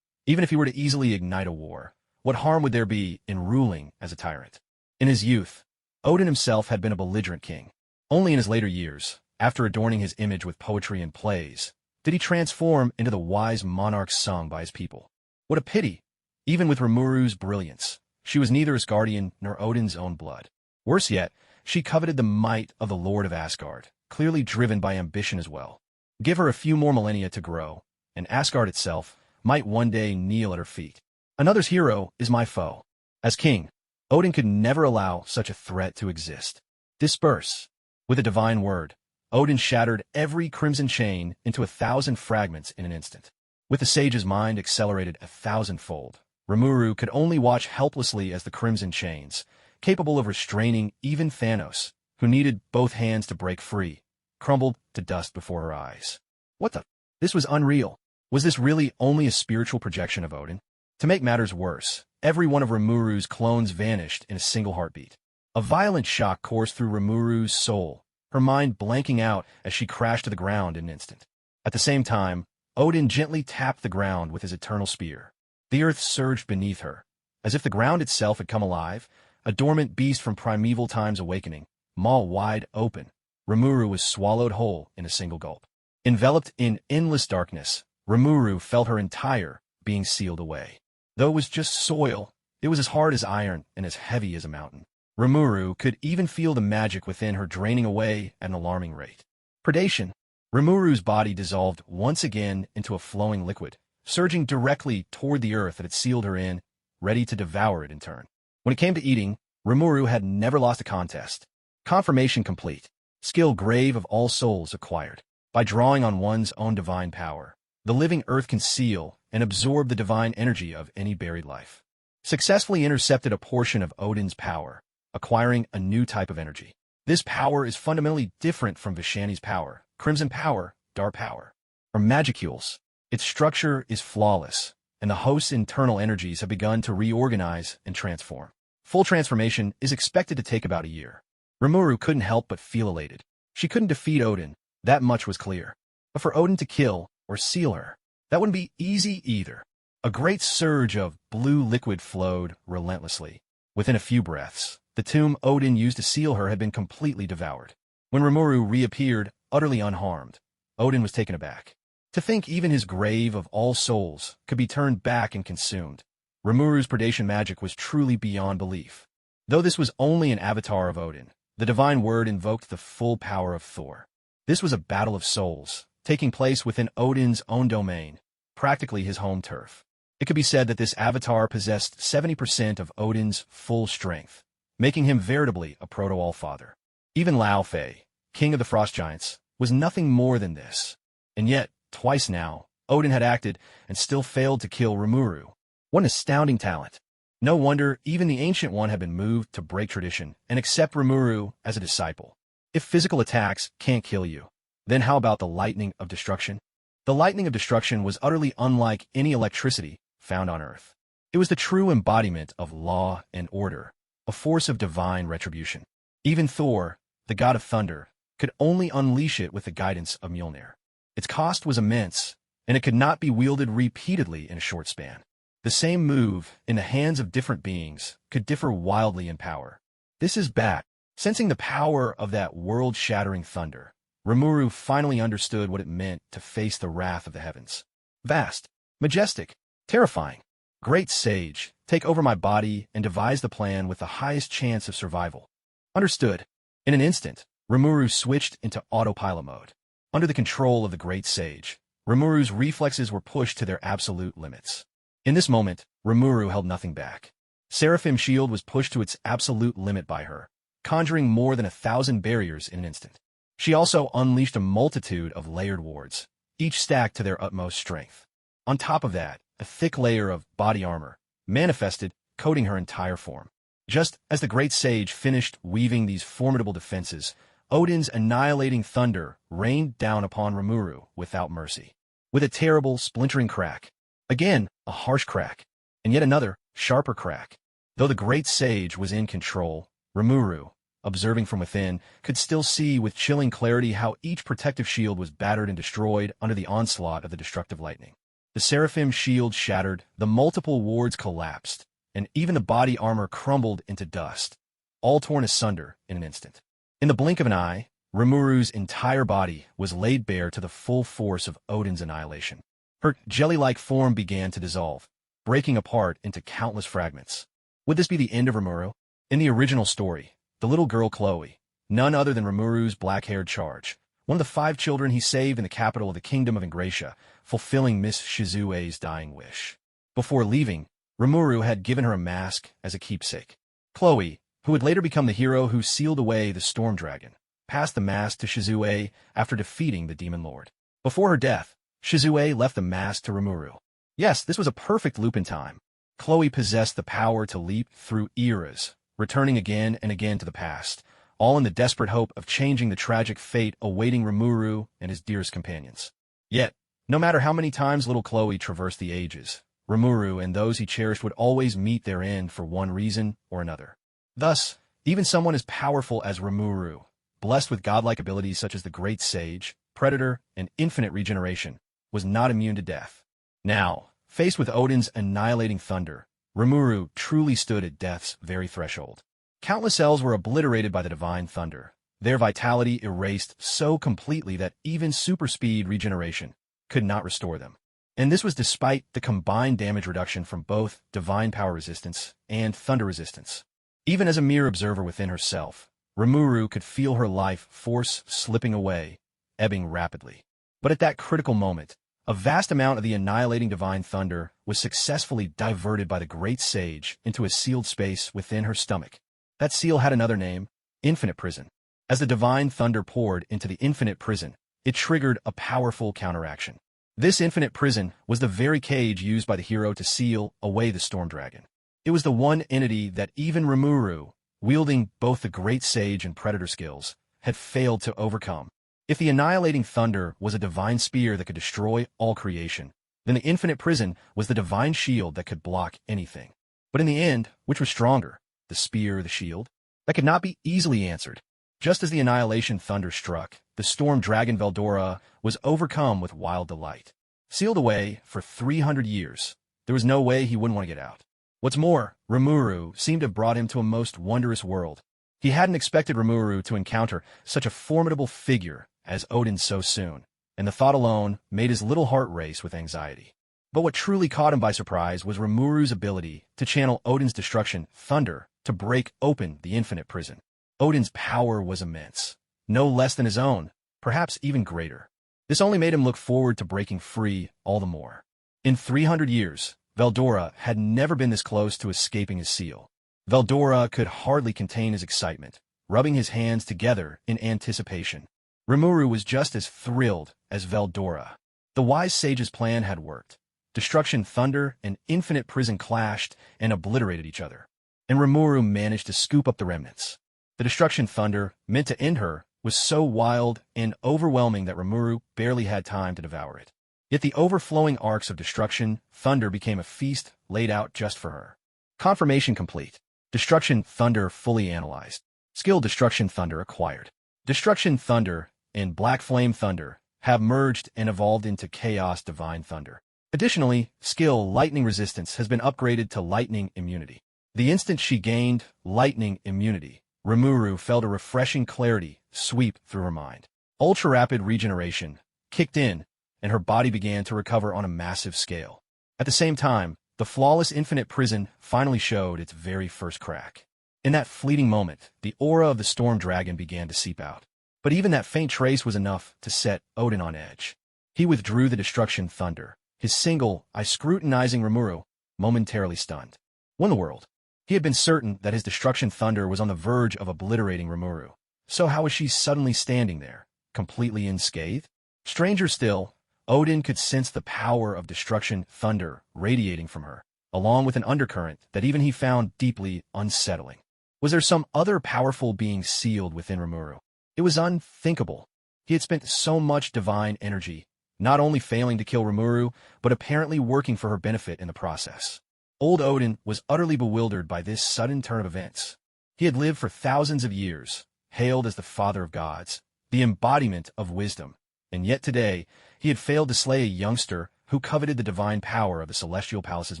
Even if he were to easily ignite a war, what harm would there be in ruling as a tyrant? In his youth, Odin himself had been a belligerent king. Only in his later years, after adorning his image with poetry and plays, did he transform into the wise monarch sung by his people. What a pity! Even with Remuru's brilliance, she was neither Asgardian nor Odin's own blood. Worse yet, she coveted the might of the Lord of Asgard, clearly driven by ambition as well. Give her a few more millennia to grow, and Asgard itself might one day kneel at her feet. Another's hero is my foe. As king, Odin could never allow such a threat to exist. Disperse. With a divine word, Odin shattered every crimson chain into 1,000 fragments in an instant. With the sage's mind accelerated 1,000-fold, Rimuru could only watch helplessly as the crimson chains, capable of restraining even Thanos, who needed both hands to break free, crumbled to dust before her eyes. What the? This was unreal. Was this really only a spiritual projection of Odin? To make matters worse, every one of Rimuru's clones vanished in a single heartbeat. A violent shock coursed through Rimuru's soul, her mind blanking out as she crashed to the ground in an instant. At the same time, Odin gently tapped the ground with his eternal spear. The earth surged beneath her, as if the ground itself had come alive, a dormant beast from primeval times awakening, maw wide open. Rimuru was swallowed whole in a single gulp. Enveloped in endless darkness, Rimuru felt her entire being sealed away. Though it was just soil, it was as hard as iron and as heavy as a mountain. Rimuru could even feel the magic within her draining away at an alarming rate. Predation. Rimuru's body dissolved once again into a flowing liquid, surging directly toward the earth that had sealed her in, ready to devour it in turn. When it came to eating, Rimuru had never lost a contest. Confirmation complete. Skill grave of all souls acquired. By drawing on one's own divine power, the living earth can seal and absorb the divine energy of any buried life. Successfully intercepted a portion of Odin's power, acquiring a new type of energy. This power is fundamentally different from Vishani's power, Crimson power, Dark power, or Magicules. Its structure is flawless, and the host's internal energies have begun to reorganize and transform. Full transformation is expected to take about a year. Remuru couldn't help but feel elated. She couldn't defeat Odin, that much was clear. But for Odin to kill or seal her, that wouldn't be easy either. A great surge of blue liquid flowed relentlessly. Within a few breaths, the tomb Odin used to seal her had been completely devoured. When Rimuru reappeared, utterly unharmed, Odin was taken aback. To think even his grave of all souls could be turned back and consumed. Rimuru's predation magic was truly beyond belief. Though this was only an avatar of Odin, the divine word invoked the full power of Thor. This was a battle of souls, taking place within Odin's own domain, practically his home turf. It could be said that this avatar possessed 70% of Odin's full strength, making him veritably a proto-allfather. Even Lao Fei, king of the frost giants, was nothing more than this. And yet, twice now, Odin had acted and still failed to kill Rimuru. What an astounding talent. No wonder even the Ancient One had been moved to break tradition and accept Rimuru as a disciple. If physical attacks can't kill you, then how about the lightning of destruction? The lightning of destruction was utterly unlike any electricity found on Earth. It was the true embodiment of law and order, a force of divine retribution. Even Thor, the god of thunder, could only unleash it with the guidance of Mjolnir. Its cost was immense, and it could not be wielded repeatedly in a short span. The same move, in the hands of different beings, could differ wildly in power. This is bad. Sensing the power of that world-shattering thunder, Rimuru finally understood what it meant to face the wrath of the heavens. Vast, majestic, terrifying. Great sage, take over my body and devise the plan with the highest chance of survival. Understood. In an instant, Rimuru switched into autopilot mode. Under the control of the great sage, Rimuru's reflexes were pushed to their absolute limits. In this moment, Rimuru held nothing back. Seraphim Shield was pushed to its absolute limit by her, conjuring more than 1,000 barriers in an instant. She also unleashed a multitude of layered wards, each stacked to their utmost strength. On top of that, a thick layer of body armor manifested, coating her entire form. Just as the great sage finished weaving these formidable defenses, Odin's annihilating thunder rained down upon Remuru without mercy. With a terrible, splintering crack. Again, a harsh crack. And yet another, sharper crack. Though the great sage was in control, Remuru, observing from within, could still see with chilling clarity how each protective shield was battered and destroyed under the onslaught of the destructive lightning. The Seraphim shield shattered, the multiple wards collapsed, and even the body armor crumbled into dust, all torn asunder in an instant. In the blink of an eye, Rimuru's entire body was laid bare to the full force of Odin's annihilation. Her jelly-like form began to dissolve, breaking apart into countless fragments. Would this be the end of Rimuru? In the original story, the little girl Chloe, none other than Rimuru's black-haired charge, one of the 5 children he saved in the capital of the Kingdom of Ingratia, fulfilling Miss Shizue's dying wish. Before leaving, Rimuru had given her a mask as a keepsake. Chloe, who would later become the hero who sealed away the Storm Dragon, passed the mask to Shizue after defeating the Demon Lord. Before her death, Shizue left the mask to Rimuru. Yes, this was a perfect loop in time. Chloe possessed the power to leap through eras, returning again and again to the past, all in the desperate hope of changing the tragic fate awaiting Remuru and his dearest companions. Yet, no matter how many times little Chloe traversed the ages, Remuru and those he cherished would always meet their end for one reason or another. Thus, even someone as powerful as Remuru, blessed with godlike abilities such as the Great Sage, Predator, and Infinite Regeneration, was not immune to death. Now, faced with Odin's annihilating thunder, Remuru truly stood at death's very threshold. Countless cells were obliterated by the divine thunder, their vitality erased so completely that even super speed regeneration could not restore them. And this was despite the combined damage reduction from both divine power resistance and thunder resistance. Even as a mere observer within herself, Remuru could feel her life force slipping away, ebbing rapidly. But at that critical moment, a vast amount of the annihilating divine thunder was successfully diverted by the great sage into a sealed space within her stomach. That seal had another name, Infinite Prison. As the divine thunder poured into the Infinite Prison, it triggered a powerful counteraction. This Infinite Prison was the very cage used by the hero to seal away the Storm Dragon. It was the one entity that even Rimuru, wielding both the Great Sage and Predator skills, had failed to overcome. If the annihilating thunder was a divine spear that could destroy all creation, then the Infinite Prison was the divine shield that could block anything. But in the end, which was stronger, the spear or the shield? That could not be easily answered. Just as the annihilation thunder struck, the storm dragon Veldora was overcome with wild delight. Sealed away for 300 years, there was no way he wouldn't want to get out. What's more, Rimuru seemed to have brought him to a most wondrous world. He hadn't expected Rimuru to encounter such a formidable figure as Odin so soon, and the thought alone made his little heart race with anxiety. But what truly caught him by surprise was Rimuru's ability to channel Odin's destruction, thunder, to break open the Infinite Prison. Odin's power was immense, no less than his own, perhaps even greater. This only made him look forward to breaking free all the more. In 300 years, Veldora had never been this close to escaping his seal. Veldora could hardly contain his excitement, rubbing his hands together in anticipation. Rimuru was just as thrilled as Veldora. The wise sage's plan had worked. Destruction thunder and Infinite Prison clashed and obliterated each other. And Rimuru managed to scoop up the remnants. The destruction thunder, meant to end her, was so wild and overwhelming that Rimuru barely had time to devour it. Yet the overflowing arcs of destruction thunder became a feast laid out just for her. Confirmation complete. Destruction thunder fully analyzed. Skill destruction thunder acquired. Destruction thunder and black flame thunder have merged and evolved into chaos divine thunder. Additionally, skill lightning resistance has been upgraded to lightning immunity. The instant she gained lightning immunity, Rimuru felt a refreshing clarity sweep through her mind. Ultra-rapid regeneration kicked in, and her body began to recover on a massive scale. At the same time, the flawless infinite prison finally showed its very first crack. In that fleeting moment, the aura of the storm dragon began to seep out. But even that faint trace was enough to set Odin on edge. He withdrew the destruction thunder, his single eye scrutinizing Remuru, momentarily stunned. What in the world? He had been certain that his destruction thunder was on the verge of obliterating Remuru. So how was she suddenly standing there, completely unscathed? Stranger still, Odin could sense the power of destruction thunder radiating from her, along with an undercurrent that even he found deeply unsettling. Was there some other powerful being sealed within Remuru? It was unthinkable. He had spent so much divine energy, not only failing to kill Remuru, but apparently working for her benefit in the process. Old Odin was utterly bewildered by this sudden turn of events. He had lived for thousands of years, hailed as the father of gods, the embodiment of wisdom, and yet today he had failed to slay a youngster who coveted the divine power of the Celestial Palace's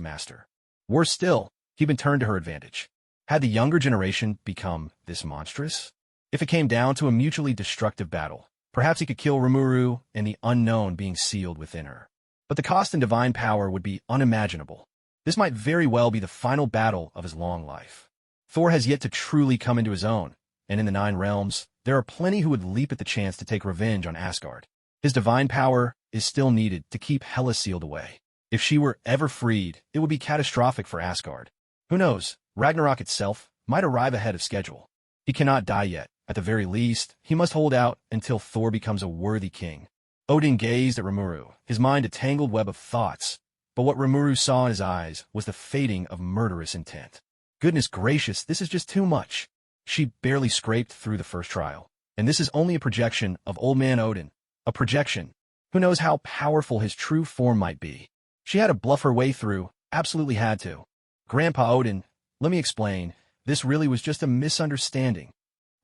master. Worse still, he'd been turned to her advantage. Had the younger generation become this monstrous? If it came down to a mutually destructive battle, perhaps he could kill Rimuru and the unknown being sealed within her. But the cost in divine power would be unimaginable. This might very well be the final battle of his long life. Thor has yet to truly come into his own, and in the 9 realms, there are plenty who would leap at the chance to take revenge on Asgard. His divine power is still needed to keep Hela sealed away. If she were ever freed, it would be catastrophic for Asgard. Who knows, Ragnarok itself might arrive ahead of schedule. He cannot die yet. At the very least, he must hold out until Thor becomes a worthy king. Odin gazed at Remuru, his mind a tangled web of thoughts, but what Remuru saw in his eyes was the fading of murderous intent. Goodness gracious, this is just too much. She barely scraped through the first trial, and this is only a projection of old man Odin. A projection. Who knows how powerful his true form might be? She had to bluff her way through, absolutely had to. Grandpa Odin, let me explain, this really was just a misunderstanding.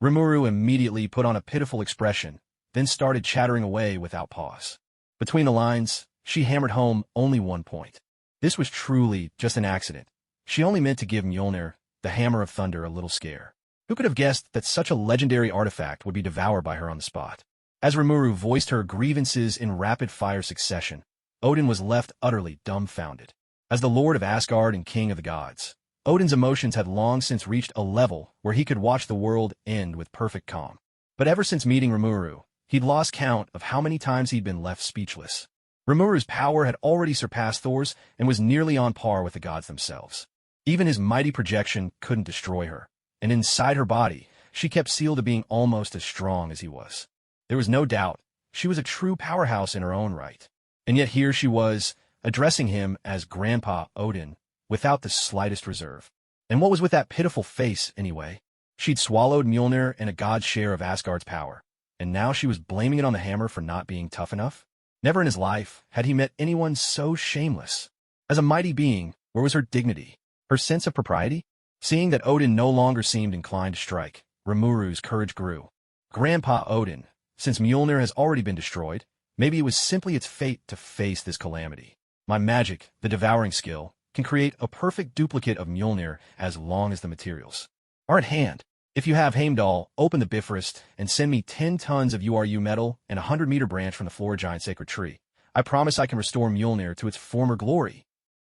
Rimuru immediately put on a pitiful expression, then started chattering away without pause. Between the lines, she hammered home only one point. This was truly just an accident. She only meant to give Mjolnir, the Hammer of Thunder, a little scare. Who could have guessed that such a legendary artifact would be devoured by her on the spot? As Rimuru voiced her grievances in rapid-fire succession, Odin was left utterly dumbfounded. As the Lord of Asgard and King of the Gods, Odin's emotions had long since reached a level where he could watch the world end with perfect calm. But ever since meeting Rimuru, he'd lost count of how many times he'd been left speechless. Rimuru's power had already surpassed Thor's and was nearly on par with the gods themselves. Even his mighty projection couldn't destroy her, and inside her body, she kept sealed to being almost as strong as he was. There was no doubt, she was a true powerhouse in her own right. And yet here she was, addressing him as Grandpa Odin, without the slightest reserve. And what was with that pitiful face, anyway? She'd swallowed Mjolnir and a god's share of Asgard's power, and now she was blaming it on the hammer for not being tough enough? Never in his life had he met anyone so shameless. As a mighty being, where was her dignity, her sense of propriety? Seeing that Odin no longer seemed inclined to strike, Rimuru's courage grew. Grandpa Odin, since Mjolnir has already been destroyed, maybe it was simply its fate to face this calamity. My magic, the Devouring skill, can create a perfect duplicate of Mjolnir as long as the materials are at hand. If you have Heimdall, open the Bifrost and send me 10 tons of URU metal and a 100-meter branch from the Flora Giant Sacred Tree. I promise I can restore Mjolnir to its former glory.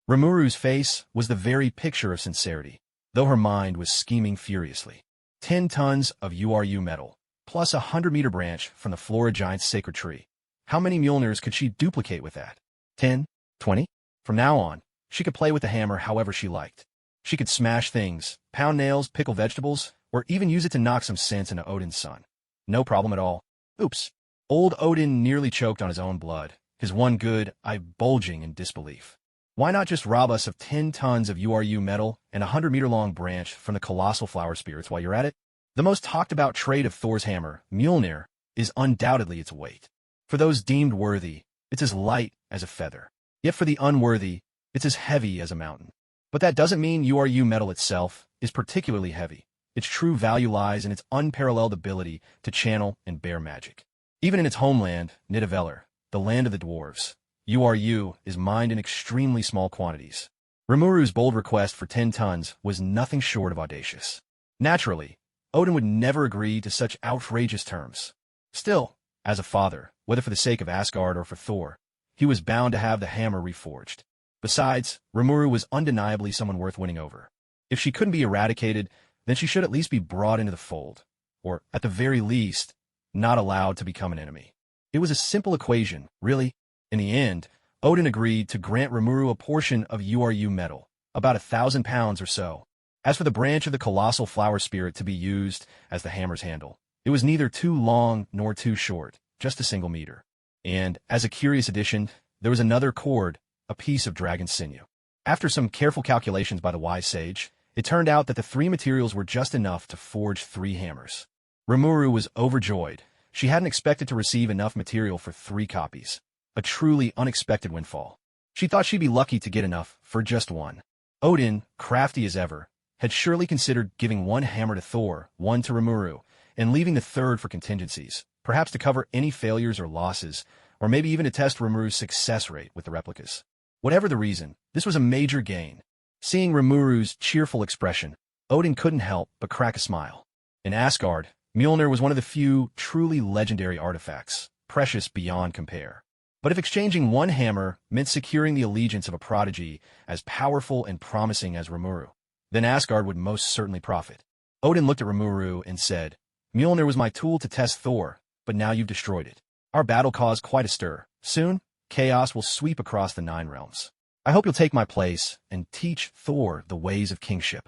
Rimuru's face was the very picture of sincerity, though her mind was scheming furiously. 10 tons of URU metal, plus a 100-meter branch from the Flora Giant's Sacred Tree. How many Mjolnirs could she duplicate with that? 10? 20? From now on, she could play with the hammer however she liked. She could smash things, pound nails, pickle vegetables, or even use it to knock some sense into Odin's son. No problem at all. Oops. Old Odin nearly choked on his own blood, his one good eye bulging in disbelief. Why not just rob us of 10 tons of URU metal and a 100-meter-long branch from the colossal flower spirits while you're at it? The most talked-about trait of Thor's hammer, Mjolnir, is undoubtedly its weight. For those deemed worthy, it's as light as a feather. Yet for the unworthy, it's as heavy as a mountain. But that doesn't mean URU metal itself is particularly heavy. Its true value lies in its unparalleled ability to channel and bear magic. Even in its homeland, Nidavellir, the land of the dwarves, URU is mined in extremely small quantities. Rimuru's bold request for 10 tons was nothing short of audacious. Naturally, Odin would never agree to such outrageous terms. Still, as a father, whether for the sake of Asgard or for Thor, he was bound to have the hammer reforged. Besides, Rimuru was undeniably someone worth winning over. If she couldn't be eradicated, then she should at least be brought into the fold, or, at the very least, not allowed to become an enemy. It was a simple equation, really. In the end, Odin agreed to grant Rimuru a portion of URU metal, about 1,000 pounds or so. As for the branch of the colossal flower spirit to be used as the hammer's handle, it was neither too long nor too short, just a single meter. And, as a curious addition, there was another cord, a piece of dragon sinew. After some careful calculations by the wise sage, it turned out that the 3 materials were just enough to forge 3 hammers. Remuru was overjoyed. She hadn't expected to receive enough material for 3 copies. A truly unexpected windfall. She thought she'd be lucky to get enough for just 1. Odin, crafty as ever, had surely considered giving 1 hammer to Thor, 1 to Rimuru, and leaving the 3rd for contingencies, perhaps to cover any failures or losses, or maybe even to test Rimuru's success rate with the replicas. Whatever the reason, this was a major gain. Seeing Rimuru's cheerful expression, Odin couldn't help but crack a smile. In Asgard, Mjolnir was one of the few truly legendary artifacts, precious beyond compare. But if exchanging 1 hammer meant securing the allegiance of a prodigy as powerful and promising as Rimuru, then Asgard would most certainly profit. Odin looked at Rimuru and said, "Mjolnir was my tool to test Thor, but now you've destroyed it. Our battle caused quite a stir. Soon, chaos will sweep across the 9 realms. I hope you'll take my place and teach Thor the ways of kingship."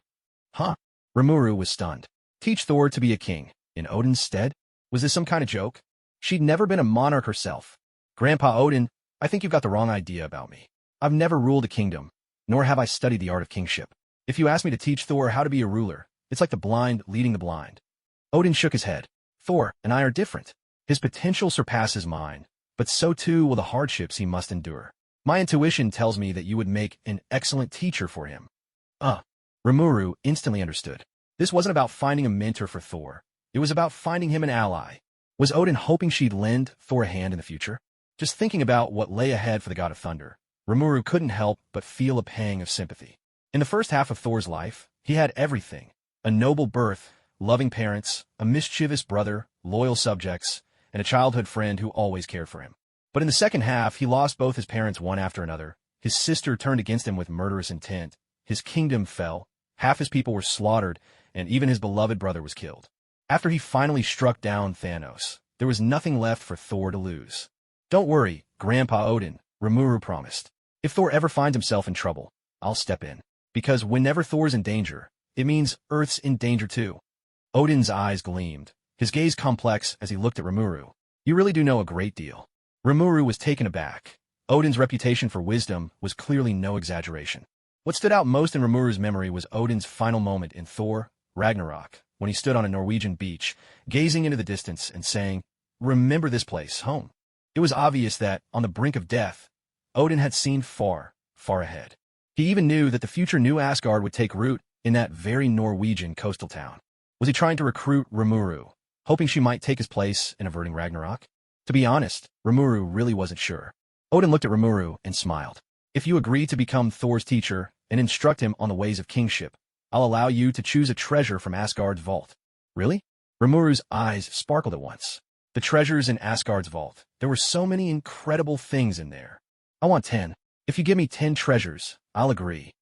Huh? Rimuru was stunned. Teach Thor to be a king, in Odin's stead? Was this some kind of joke? She'd never been a monarch herself. "Grandpa Odin, I think you've got the wrong idea about me. I've never ruled a kingdom, nor have I studied the art of kingship. If you ask me to teach Thor how to be a ruler, it's like the blind leading the blind." Odin shook his head. "Thor and I are different. His potential surpasses mine, but so too will the hardships he must endure. My intuition tells me that you would make an excellent teacher for him." Remuru instantly understood. This wasn't about finding a mentor for Thor. It was about finding him an ally. Was Odin hoping she'd lend Thor a hand in the future? Just thinking about what lay ahead for the god of thunder, Remuru couldn't help but feel a pang of sympathy. In the first half of Thor's life, he had everything. A noble birth, loving parents, a mischievous brother, loyal subjects, and a childhood friend who always cared for him. But in the second half, he lost both his parents one after another. His sister turned against him with murderous intent. His kingdom fell. Half his people were slaughtered, and even his beloved brother was killed. After he finally struck down Thanos, there was nothing left for Thor to lose. "Don't worry, Grandpa Odin," Rimuru promised. "If Thor ever finds himself in trouble, I'll step in. Because whenever Thor's in danger, it means Earth's in danger too." Odin's eyes gleamed, his gaze complex as he looked at Rimuru. "You really do know a great deal." Rimuru was taken aback. Odin's reputation for wisdom was clearly no exaggeration. What stood out most in Rimuru's memory was Odin's final moment in Thor, Ragnarok, when he stood on a Norwegian beach, gazing into the distance and saying, "Remember this place, home." It was obvious that, on the brink of death, Odin had seen far, far ahead. He even knew that the future new Asgard would take root in that very Norwegian coastal town. Was he trying to recruit Rimuru, hoping she might take his place in averting Ragnarok? To be honest, Rimuru really wasn't sure. Odin looked at Rimuru and smiled. "If you agree to become Thor's teacher and instruct him on the ways of kingship, I'll allow you to choose a treasure from Asgard's vault." "Really?" Rimuru's eyes sparkled at once. The treasures in Asgard's vault. There were so many incredible things in there. "I want 10. If you give me 10 treasures, I'll agree."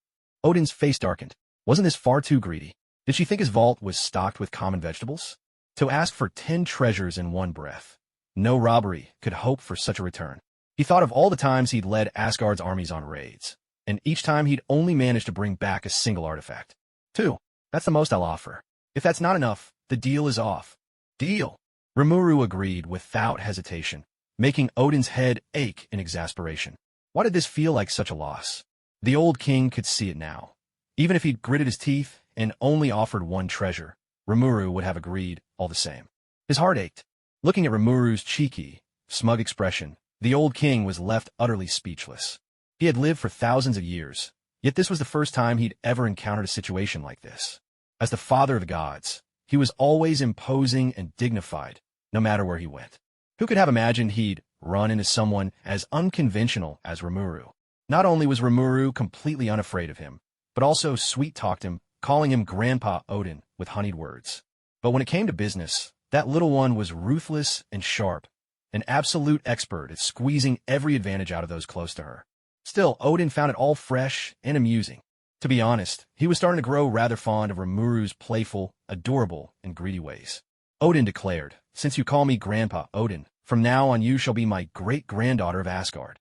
Odin's face darkened. Wasn't this far too greedy? Did she think his vault was stocked with common vegetables? To ask for 10 treasures in one breath. No robbery could hope for such a return. He thought of all the times he'd led Asgard's armies on raids, and each time he'd only managed to bring back a single artifact. 2. That's the most I'll offer. If that's not enough, the deal is off. Deal. Rimuru agreed without hesitation, making Odin's head ache in exasperation. Why did this feel like such a loss? The old king could see it now. Even if he'd gritted his teeth and only offered 1 treasure, Rimuru would have agreed all the same. His heart ached. Looking at Rimuru's cheeky, smug expression, the old king was left utterly speechless. He had lived for thousands of years, yet this was the first time he'd ever encountered a situation like this. As the father of the gods, he was always imposing and dignified, no matter where he went. Who could have imagined he'd run into someone as unconventional as Rimuru? Not only was Rimuru completely unafraid of him, but also sweet-talked him, calling him Grandpa Odin with honeyed words. But when it came to business, that little one was ruthless and sharp, an absolute expert at squeezing every advantage out of those close to her. Still, Odin found it all fresh and amusing. To be honest, he was starting to grow rather fond of Rimuru's playful, adorable, and greedy ways. Odin declared, "Since you call me Grandpa Odin, from now on you shall be my great-granddaughter of Asgard."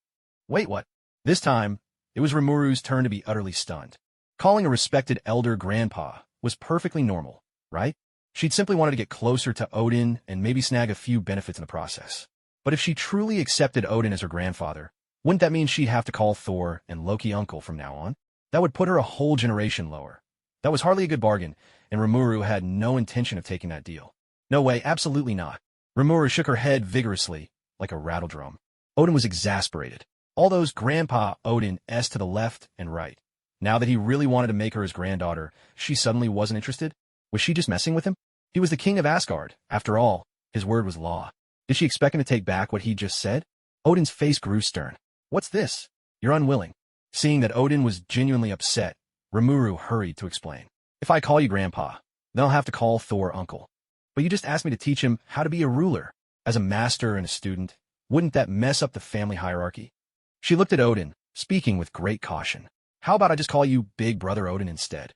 Wait, what? This time, it was Rimuru's turn to be utterly stunned. Calling a respected elder grandpa was perfectly normal, right? She'd simply wanted to get closer to Odin and maybe snag a few benefits in the process. But if she truly accepted Odin as her grandfather, wouldn't that mean she'd have to call Thor and Loki uncle from now on? That would put her a whole generation lower. That was hardly a good bargain, and Rimuru had no intention of taking that deal. No way, absolutely not. Rimuru shook her head vigorously, like a rattle drum. Odin was exasperated. All those Grandpa Odin-s to the left and right. Now that he really wanted to make her his granddaughter, she suddenly wasn't interested? Was she just messing with him? He was the king of Asgard. After all, his word was law. Did she expect him to take back what he just said? Odin's face grew stern. What's this? You're unwilling. Seeing that Odin was genuinely upset, Rimuru hurried to explain. If I call you Grandpa, then I'll have to call Thor Uncle. But you just asked me to teach him how to be a ruler. As a master and a student, wouldn't that mess up the family hierarchy? She looked at Odin, speaking with great caution. How about I just call you Big Brother Odin instead?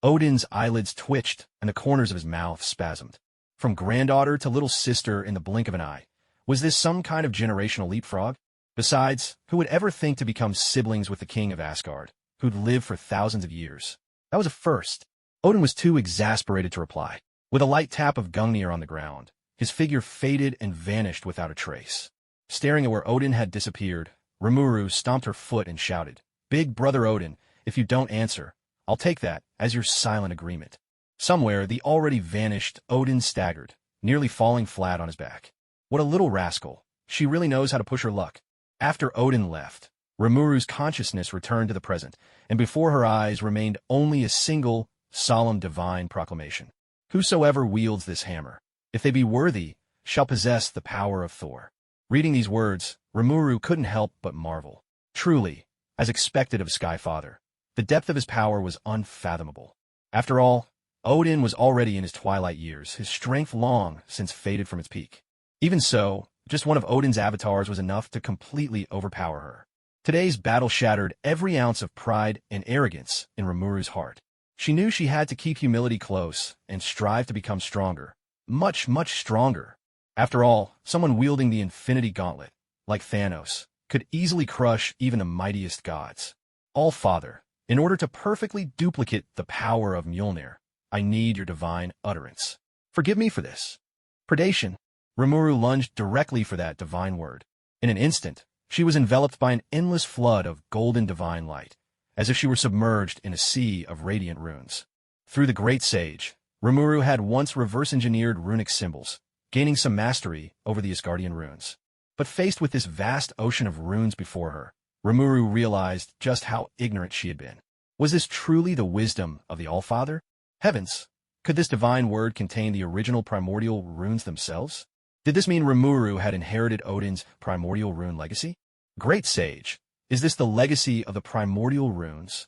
Odin's eyelids twitched and the corners of his mouth spasmed. From granddaughter to little sister in the blink of an eye. Was this some kind of generational leapfrog? Besides, who would ever think to become siblings with the king of Asgard, who'd lived for thousands of years? That was a first. Odin was too exasperated to reply. With a light tap of Gungnir on the ground, his figure faded and vanished without a trace. Staring at where Odin had disappeared, Remuru stomped her foot and shouted, "Big Brother Odin, if you don't answer, I'll take that as your silent agreement." Somewhere, the already vanished Odin staggered, nearly falling flat on his back. What a little rascal. She really knows how to push her luck. After Odin left, Rimuru's consciousness returned to the present, and before her eyes remained only a single, solemn divine proclamation. Whosoever wields this hammer, if they be worthy, shall possess the power of Thor. Reading these words, Rimuru couldn't help but marvel. Truly, as expected of Skyfather, the depth of his power was unfathomable. After all, Odin was already in his twilight years, his strength long since faded from its peak. Even so, just one of Odin's avatars was enough to completely overpower her. Today's battle shattered every ounce of pride and arrogance in Rimuru's heart. She knew she had to keep humility close and strive to become stronger. Much, much stronger. After all, someone wielding the Infinity Gauntlet, like Thanos, could easily crush even the mightiest gods. All-Father, in order to perfectly duplicate the power of Mjolnir, I need your divine utterance. Forgive me for this. Predation. Rimuru lunged directly for that divine word. In an instant, she was enveloped by an endless flood of golden divine light, as if she were submerged in a sea of radiant runes. Through the great sage, Rimuru had once reverse-engineered runic symbols, gaining some mastery over the Asgardian runes. But faced with this vast ocean of runes before her, Rimuru realized just how ignorant she had been. Was this truly the wisdom of the All-Father? Heavens, could this divine word contain the original primordial runes themselves? Did this mean Rimuru had inherited Odin's primordial rune legacy? Great sage, is this the legacy of the primordial runes?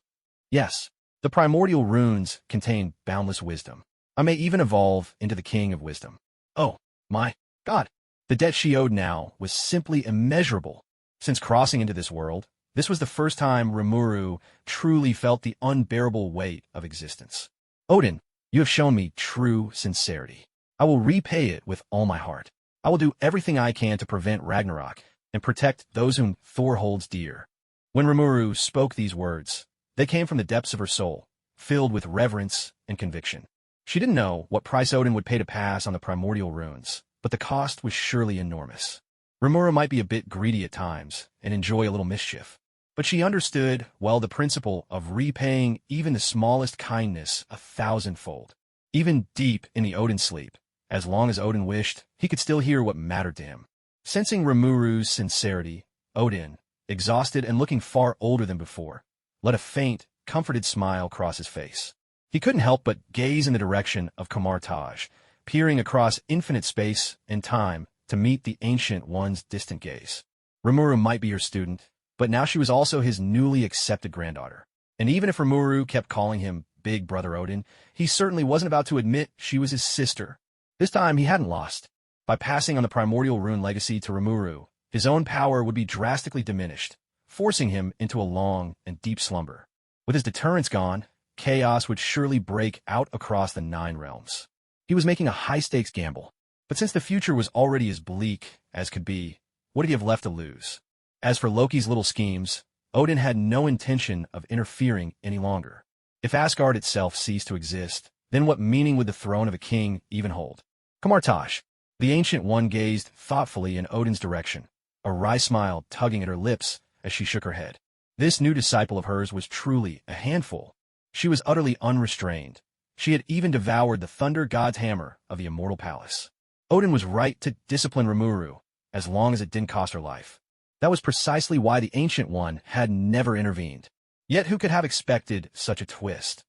Yes, the primordial runes contain boundless wisdom. I may even evolve into the king of wisdom. Oh, my God. The debt she owed now was simply immeasurable. Since crossing into this world, this was the first time Rimuru truly felt the unbearable weight of existence. Odin, you have shown me true sincerity. I will repay it with all my heart. I will do everything I can to prevent Ragnarok and protect those whom Thor holds dear. When Rimuru spoke these words, they came from the depths of her soul, filled with reverence and conviction. She didn't know what price Odin would pay to pass on the primordial runes, but the cost was surely enormous. Rimuru might be a bit greedy at times and enjoy a little mischief, but she understood well the principle of repaying even the smallest kindness 1,000-fold. Even deep in the Odin sleep, as long as Odin wished, he could still hear what mattered to him. Sensing Rimuru's sincerity, Odin, exhausted and looking far older than before, let a faint, comforted smile cross his face. He couldn't help but gaze in the direction of Kamartaj, peering across infinite space and time to meet the Ancient One's distant gaze. Rimuru might be her student, but now she was also his newly accepted granddaughter. And even if Rimuru kept calling him big brother Odin, he certainly wasn't about to admit she was his sister. This time he hadn't lost. By passing on the primordial rune legacy to Rimuru, his own power would be drastically diminished, forcing him into a long and deep slumber. With his deterrence gone, chaos would surely break out across the 9 realms. He was making a high-stakes gamble, but since the future was already as bleak as could be, what did he have left to lose? As for Loki's little schemes, Odin had no intention of interfering any longer. If Asgard itself ceased to exist, then what meaning would the throne of a king even hold? Kamartaj. The Ancient One gazed thoughtfully in Odin's direction, a wry smile tugging at her lips as she shook her head. This new disciple of hers was truly a handful. She was utterly unrestrained. She had even devoured the thunder god's hammer of the immortal palace. Odin was right to discipline Remuru, as long as it didn't cost her life. That was precisely why the Ancient One had never intervened. Yet who could have expected such a twist?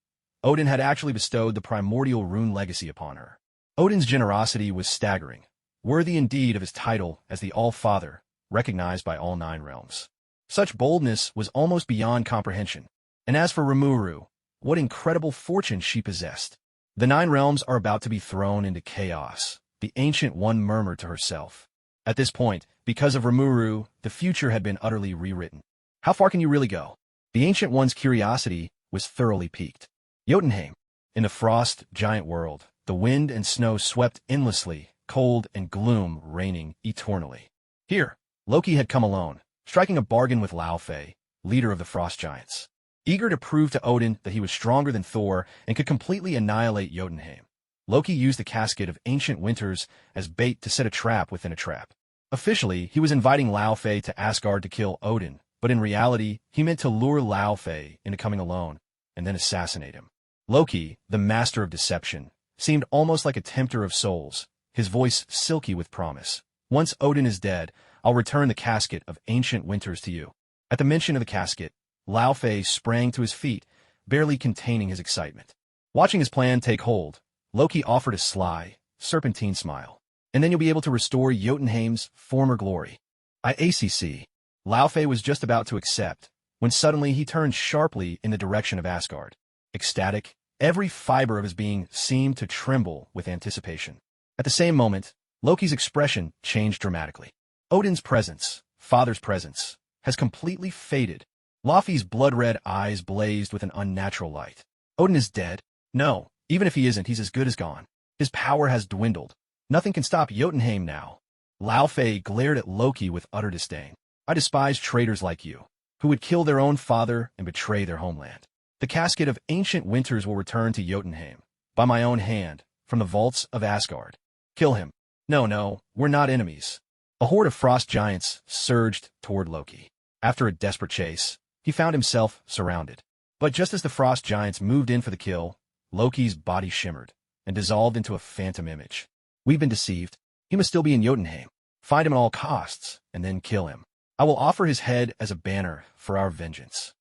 Odin had actually bestowed the primordial rune legacy upon her. Odin's generosity was staggering, worthy indeed of his title as the All-Father, recognized by all 9 realms. Such boldness was almost beyond comprehension. And as for Remuru, what incredible fortune she possessed. The 9 realms are about to be thrown into chaos, the Ancient One murmured to herself. At this point, because of Remuru, the future had been utterly rewritten. How far can you really go? The Ancient One's curiosity was thoroughly piqued. Jotunheim. In the frost giant world, the wind and snow swept endlessly, cold and gloom reigning eternally. Here, Loki had come alone, striking a bargain with Laufey, leader of the frost giants. Eager to prove to Odin that he was stronger than Thor and could completely annihilate Jotunheim, Loki used the casket of ancient winters as bait to set a trap within a trap. Officially, he was inviting Laufey to Asgard to kill Odin, but in reality, he meant to lure Laufey into coming alone and then assassinate him. Loki, the master of deception, seemed almost like a tempter of souls, his voice silky with promise. Once Odin is dead, I'll return the casket of ancient winters to you. At the mention of the casket, Laufey sprang to his feet, barely containing his excitement. Watching his plan take hold, Loki offered a sly, serpentine smile. And then you'll be able to restore Jotunheim's former glory. IACC. Laufey was just about to accept, when suddenly he turned sharply in the direction of Asgard. Ecstatic, every fiber of his being seemed to tremble with anticipation. At the same moment, Loki's expression changed dramatically. Odin's presence, father's presence, has completely faded. Laufey's blood-red eyes blazed with an unnatural light. Odin is dead? No, even if he isn't, he's as good as gone. His power has dwindled. Nothing can stop Jotunheim now. Laufey glared at Loki with utter disdain. I despise traitors like you, who would kill their own father and betray their homeland. The casket of ancient winters will return to Jotunheim, by my own hand, from the vaults of Asgard. Kill him. No, we're not enemies. A horde of frost giants surged toward Loki. After a desperate chase, he found himself surrounded. But just as the frost giants moved in for the kill, Loki's body shimmered and dissolved into a phantom image. We've been deceived. He must still be in Jotunheim. Find him at all costs, and then kill him. I will offer his head as a banner for our vengeance.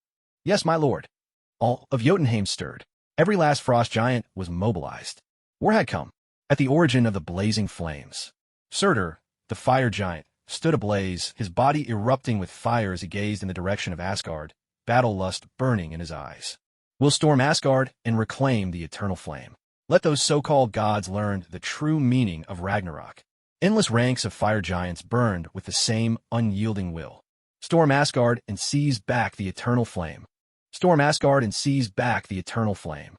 Yes, my lord. All of Jotunheim stirred. Every last frost giant was mobilized. War had come. At the origin of the blazing flames, Surtur, the fire giant, stood ablaze, his body erupting with fire as he gazed in the direction of Asgard, battle lust burning in his eyes. We'll storm Asgard and reclaim the eternal flame. Let those so-called gods learn the true meaning of Ragnarok. Endless ranks of fire giants burned with the same unyielding will. Storm Asgard and seize back the eternal flame. Storm Asgard and seize back the eternal flame.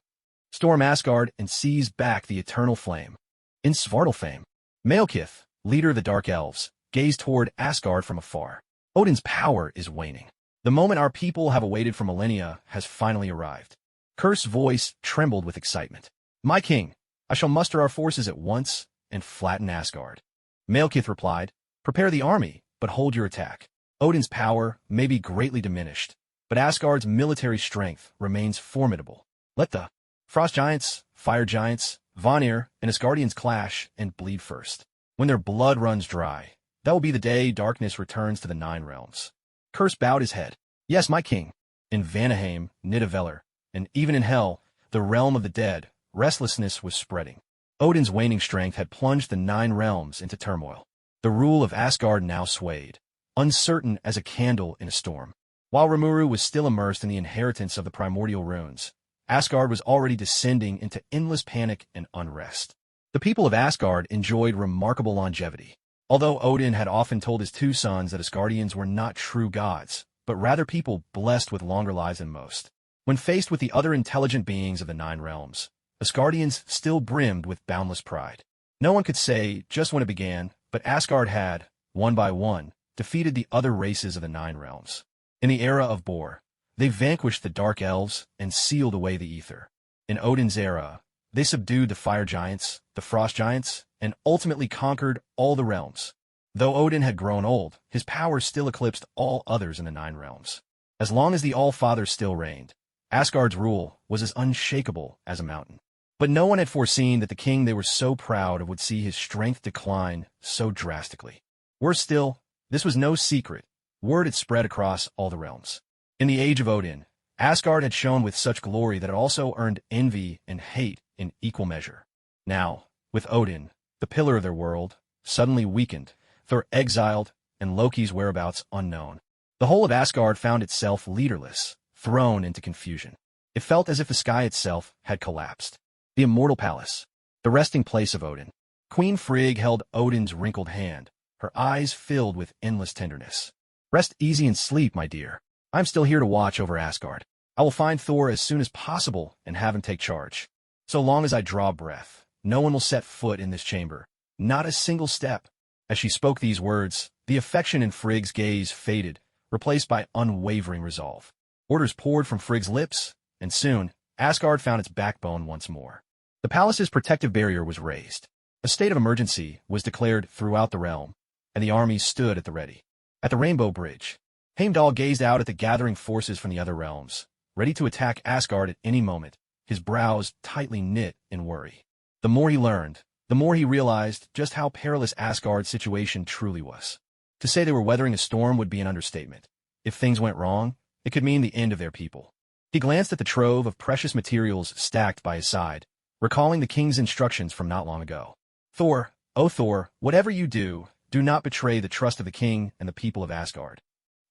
Storm Asgard and seize back the eternal flame. In Svartalfheim, Malekith, leader of the Dark Elves, gazed toward Asgard from afar. Odin's power is waning. The moment our people have awaited for millennia has finally arrived. Kur's voice trembled with excitement. My king, I shall muster our forces at once and flatten Asgard. Malekith replied, prepare the army, but hold your attack. Odin's power may be greatly diminished, but Asgard's military strength remains formidable. Let the frost giants, fire giants, Vanir, and Asgardians clash and bleed first. When their blood runs dry, that will be the day darkness returns to the 9 realms. Kurse bowed his head. Yes, my king. In Vanaheim, Nidavellir, and even in Hell, the realm of the dead, restlessness was spreading. Odin's waning strength had plunged the 9 realms into turmoil. The rule of Asgard now swayed, uncertain as a candle in a storm. While Rimuru was still immersed in the inheritance of the primordial runes, Asgard was already descending into endless panic and unrest. The people of Asgard enjoyed remarkable longevity. Although Odin had often told his two sons that Asgardians were not true gods, but rather people blessed with longer lives than most. When faced with the other intelligent beings of the Nine Realms, Asgardians still brimmed with boundless pride. No one could say just when it began, but Asgard had, one by one, defeated the other races of the Nine Realms. In the era of Bor, they vanquished the Dark Elves and sealed away the Ether. In Odin's era, they subdued the Fire Giants, the Frost Giants, and ultimately conquered all the realms. Though Odin had grown old, his power still eclipsed all others in the Nine Realms. As long as the All-Father still reigned, Asgard's rule was as unshakable as a mountain. But no one had foreseen that the king they were so proud of would see his strength decline so drastically. Worse still, this was no secret. Word had spread across all the realms. In the age of Odin, Asgard had shone with such glory that it also earned envy and hate in equal measure. Now, with Odin, the pillar of their world, suddenly weakened, Thor exiled, and Loki's whereabouts unknown, the whole of Asgard found itself leaderless, thrown into confusion. It felt as if the sky itself had collapsed. The immortal palace, the resting place of Odin. Queen Frigg held Odin's wrinkled hand, her eyes filled with endless tenderness. Rest easy and sleep, my dear. I'm still here to watch over Asgard. I will find Thor as soon as possible and have him take charge. So long as I draw breath, no one will set foot in this chamber, not a single step. As she spoke these words, the affection in Frigg's gaze faded, replaced by unwavering resolve. Orders poured from Frigg's lips, and soon, Asgard found its backbone once more. The palace's protective barrier was raised. A state of emergency was declared throughout the realm, and the armies stood at the ready. At the Rainbow Bridge, Heimdall gazed out at the gathering forces from the other realms, ready to attack Asgard at any moment, his brows tightly knit in worry. The more he learned, the more he realized just how perilous Asgard's situation truly was. To say they were weathering a storm would be an understatement. If things went wrong, it could mean the end of their people. He glanced at the trove of precious materials stacked by his side, recalling the king's instructions from not long ago. Thor, oh Thor, whatever you do, do not betray the trust of the king and the people of Asgard.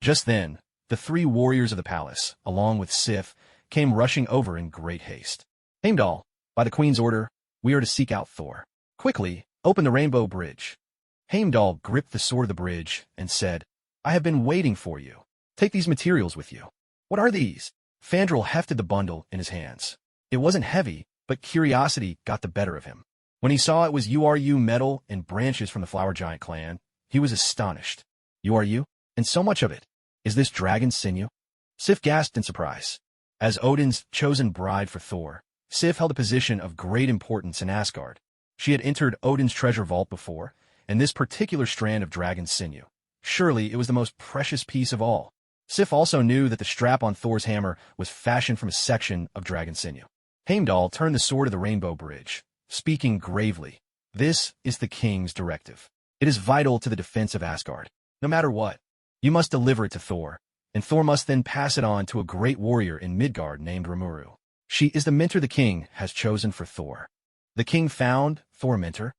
Just then, the three warriors of the palace, along with Sif, came rushing over in great haste. Heimdall, by the queen's order, we are to seek out Thor. Quickly, open the Rainbow Bridge. Heimdall gripped the sword of the bridge and said, I have been waiting for you. Take these materials with you. What are these? Fandral hefted the bundle in his hands. It wasn't heavy, but curiosity got the better of him. When he saw it was URU metal and branches from the Flower Giant clan, he was astonished. URU? And so much of it. Is this dragon sinew? Sif gasped in surprise. As Odin's chosen bride for Thor, Sif held a position of great importance in Asgard. She had entered Odin's treasure vault before, and this particular strand of dragon sinew. Surely it was the most precious piece of all. Sif also knew that the strap on Thor's hammer was fashioned from a section of dragon sinew. Heimdall turned the sword of the Rainbow Bridge, speaking gravely. This is the king's directive. It is vital to the defense of Asgard. No matter what, you must deliver it to Thor, and Thor must then pass it on to a great warrior in Midgard named Rimuru. She is the mentor the king has chosen for Thor. The king found Thor a mentor?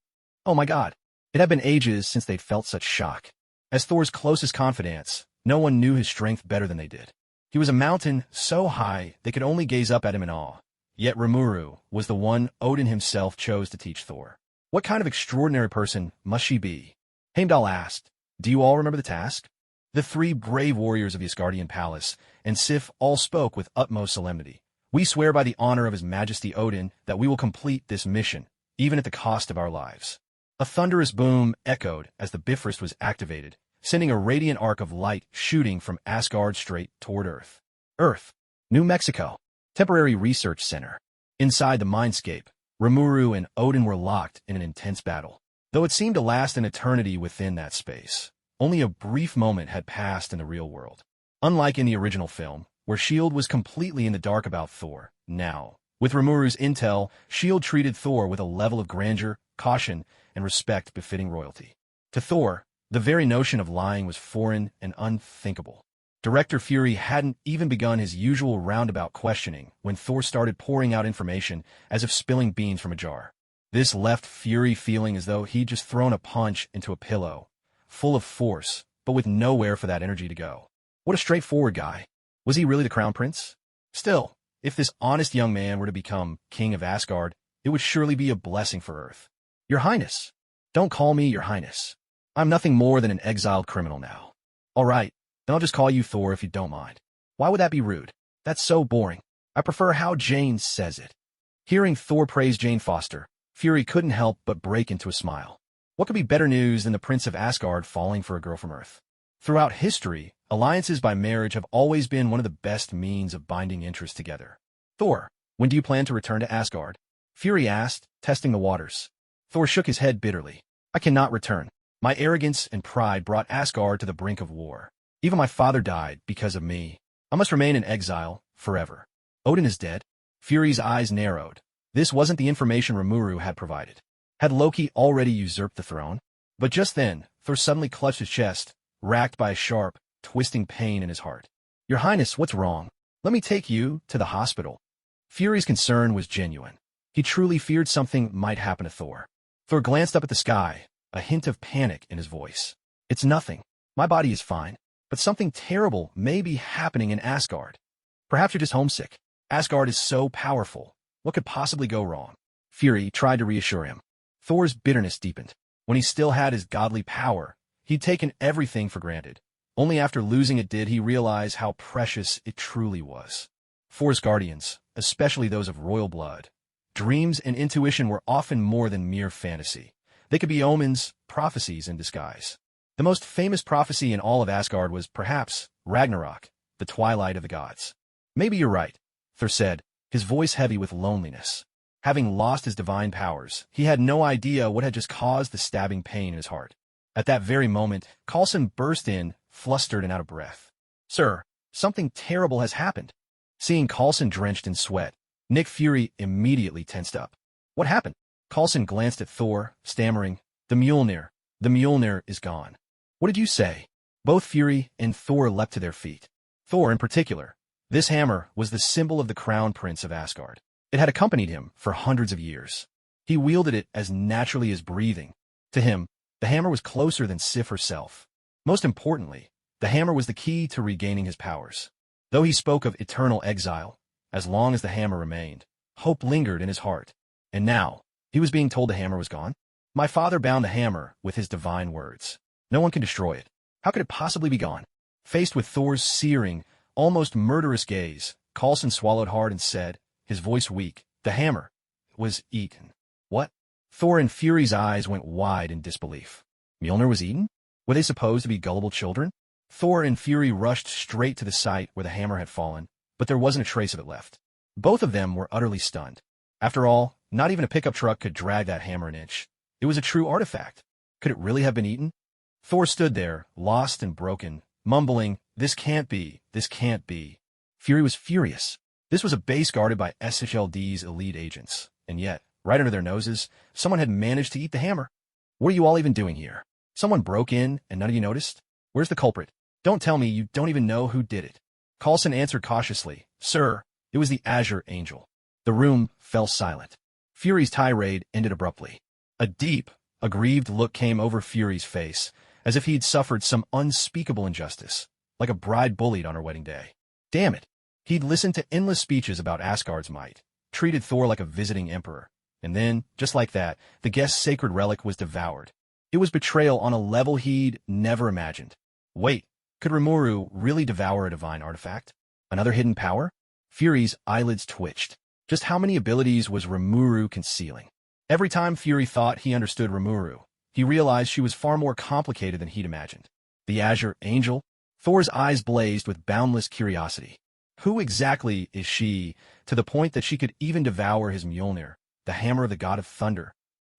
Oh my god. It had been ages since they'd felt such shock. As Thor's closest confidants, no one knew his strength better than they did. He was a mountain so high they could only gaze up at him in awe. Yet Remuru was the one Odin himself chose to teach Thor. What kind of extraordinary person must she be? Heimdall asked, do you all remember the task? The three brave warriors of the Asgardian palace and Sif all spoke with utmost solemnity. We swear by the honor of His Majesty Odin that we will complete this mission, even at the cost of our lives. A thunderous boom echoed as the Bifrost was activated, sending a radiant arc of light shooting from Asgard straight toward Earth. Earth, New Mexico, Temporary Research Center. Inside the mindscape, Rimuru and Odin were locked in an intense battle. Though it seemed to last an eternity within that space, only a brief moment had passed in the real world. Unlike in the original film, where S.H.I.E.L.D. was completely in the dark about Thor, now, with Rimuru's intel, S.H.I.E.L.D. treated Thor with a level of grandeur, caution, and respect befitting royalty. To Thor, the very notion of lying was foreign and unthinkable. Director Fury hadn't even begun his usual roundabout questioning when Thor started pouring out information as if spilling beans from a jar. This left Fury feeling as though he'd just thrown a punch into a pillow, full of force, but with nowhere for that energy to go. What a straightforward guy. Was he really the crown prince? Still, If this honest young man were to become king of Asgard, it would surely be a blessing for Earth. Your Highness. Don't call me Your Highness. I'm nothing more than an exiled criminal now. All right, then I'll just call you Thor if you don't mind. Why would that be rude? That's so boring. I prefer how Jane says it. Hearing Thor praise Jane Foster, Fury couldn't help but break into a smile. What could be better news than the Prince of Asgard falling for a girl from Earth? Throughout history, alliances by marriage have always been one of the best means of binding interests together. Thor, when do you plan to return to Asgard? Fury asked, testing the waters. Thor shook his head bitterly. I cannot return. My arrogance and pride brought Asgard to the brink of war. Even my father died because of me. I must remain in exile forever. Odin is dead? Fury's eyes narrowed. This wasn't the information Rimuru had provided. Had Loki already usurped the throne? But just then, Thor suddenly clutched his chest, racked by a sharp, twisting pain in his heart. Your Highness, what's wrong? Let me take you to the hospital. Fury's concern was genuine. He truly feared something might happen to Thor. Thor glanced up at the sky, a hint of panic in his voice. It's nothing. My body is fine. But something terrible may be happening in Asgard. Perhaps you're just homesick. Asgard is so powerful. What could possibly go wrong? Fury tried to reassure him. Thor's bitterness deepened. When he still had his godly power, he'd taken everything for granted. Only after losing it did he realize how precious it truly was. Thor's guardians, especially those of royal blood, dreams and intuition were often more than mere fantasy. They could be omens, prophecies in disguise. The most famous prophecy in all of Asgard was, perhaps, Ragnarok, the twilight of the gods. Maybe you're right, Thor said, his voice heavy with loneliness. Having lost his divine powers, he had no idea what had just caused the stabbing pain in his heart. At that very moment, Coulson burst in, flustered and out of breath. Sir, something terrible has happened. Seeing Coulson drenched in sweat, Nick Fury immediately tensed up. What happened? Coulson glanced at Thor, stammering, The Mjolnir is gone. What did you say? Both Fury and Thor leapt to their feet. Thor in particular. This hammer was the symbol of the crown prince of Asgard. It had accompanied him for hundreds of years. He wielded it as naturally as breathing. To him, the hammer was closer than Sif herself. Most importantly, the hammer was the key to regaining his powers. Though he spoke of eternal exile, as long as the hammer remained, hope lingered in his heart. And now, he was being told the hammer was gone? My father bound the hammer with his divine words. No one can destroy it. How could it possibly be gone? Faced with Thor's searing, almost murderous gaze, Coulson swallowed hard and said, his voice weak, the hammer was eaten. What? Thor and Fury's eyes went wide in disbelief. Mjolnir was eaten? Were they supposed to be gullible children? Thor and Fury rushed straight to the site where the hammer had fallen, but there wasn't a trace of it left. Both of them were utterly stunned. After all, not even a pickup truck could drag that hammer an inch. It was a true artifact. Could it really have been eaten? Thor stood there, lost and broken, mumbling, this can't be, this can't be. Fury was furious. This was a base guarded by SHLD's elite agents, and yet, right under their noses, someone had managed to eat the hammer. What are you all even doing here? Someone broke in and none of you noticed? Where's the culprit? Don't tell me you don't even know who did it. Coulson answered cautiously, Sir, it was the Azure Angel. The room fell silent. Fury's tirade ended abruptly. A deep, aggrieved look came over Fury's face, as if he'd suffered some unspeakable injustice, like a bride bullied on her wedding day. Damn it! He'd listened to endless speeches about Asgard's might, treated Thor like a visiting emperor, and then, just like that, the guest's sacred relic was devoured. It was betrayal on a level he'd never imagined. Wait, could Remuru really devour a divine artifact? Another hidden power? Fury's eyelids twitched. Just how many abilities was Remuru concealing? Every time Fury thought he understood Remuru, he realized she was far more complicated than he'd imagined. The Azure Angel? Thor's eyes blazed with boundless curiosity. Who exactly is she, to the point that she could even devour his Mjolnir, the hammer of the god of thunder?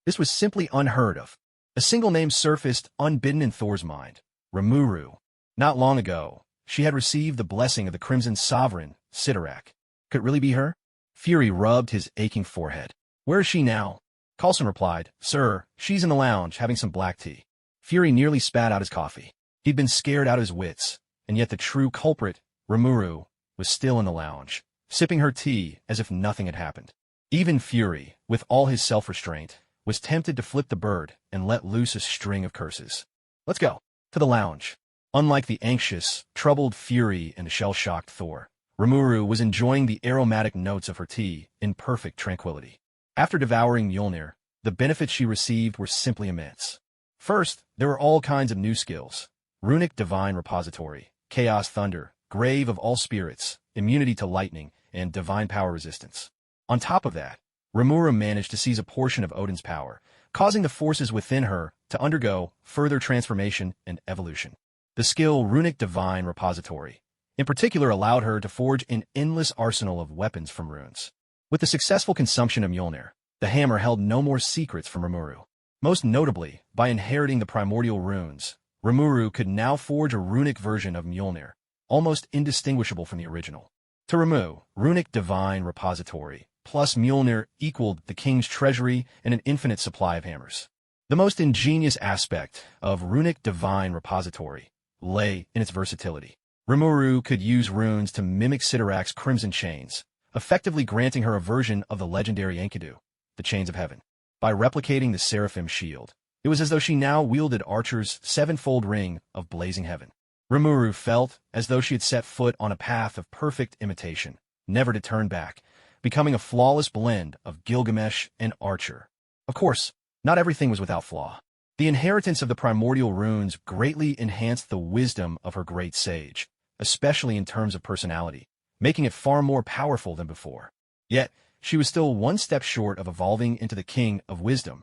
This was simply unheard of. A single name surfaced unbidden in Thor's mind. Remuru. Not long ago, she had received the blessing of the Crimson Sovereign, Sidorak. Could it really be her? Fury rubbed his aching forehead. Where is she now? Coulson replied, Sir, she's in the lounge having some black tea. Fury nearly spat out his coffee. He'd been scared out of his wits, and yet the true culprit, Remuru, was still in the lounge, sipping her tea as if nothing had happened. Even Fury, with all his self-restraint, was tempted to flip the bird and let loose a string of curses. Let's go. To the lounge. Unlike the anxious, troubled Fury and shell-shocked Thor, Remuru was enjoying the aromatic notes of her tea in perfect tranquility. After devouring Mjolnir, the benefits she received were simply immense. First, there were all kinds of new skills. Runic Divine Repository, Chaos Thunder, Grave of All Spirits, Immunity to Lightning, and Divine Power Resistance. On top of that, Rimuru managed to seize a portion of Odin's power, causing the forces within her to undergo further transformation and evolution. The skill Runic Divine Repository, in particular, allowed her to forge an endless arsenal of weapons from runes. With the successful consumption of Mjolnir, the hammer held no more secrets from Rimuru. Most notably, by inheriting the primordial runes, Rimuru could now forge a runic version of Mjolnir, almost indistinguishable from the original. To Rimuru, Runic Divine Repository plus Mjolnir equaled the king's treasury and an infinite supply of hammers. The most ingenious aspect of Runic Divine Repository lay in its versatility. Rimuru could use runes to mimic Sidorak's crimson chains, effectively granting her a version of the legendary Enkidu, the Chains of Heaven. By replicating the Seraphim shield, it was as though she now wielded Archer's sevenfold ring of blazing heaven. Rimuru felt as though she had set foot on a path of perfect imitation, never to turn back, becoming a flawless blend of Gilgamesh and Archer. Of course, not everything was without flaw. The inheritance of the primordial runes greatly enhanced the wisdom of her great sage, especially in terms of personality, making it far more powerful than before. Yet, she was still one step short of evolving into the King of Wisdom.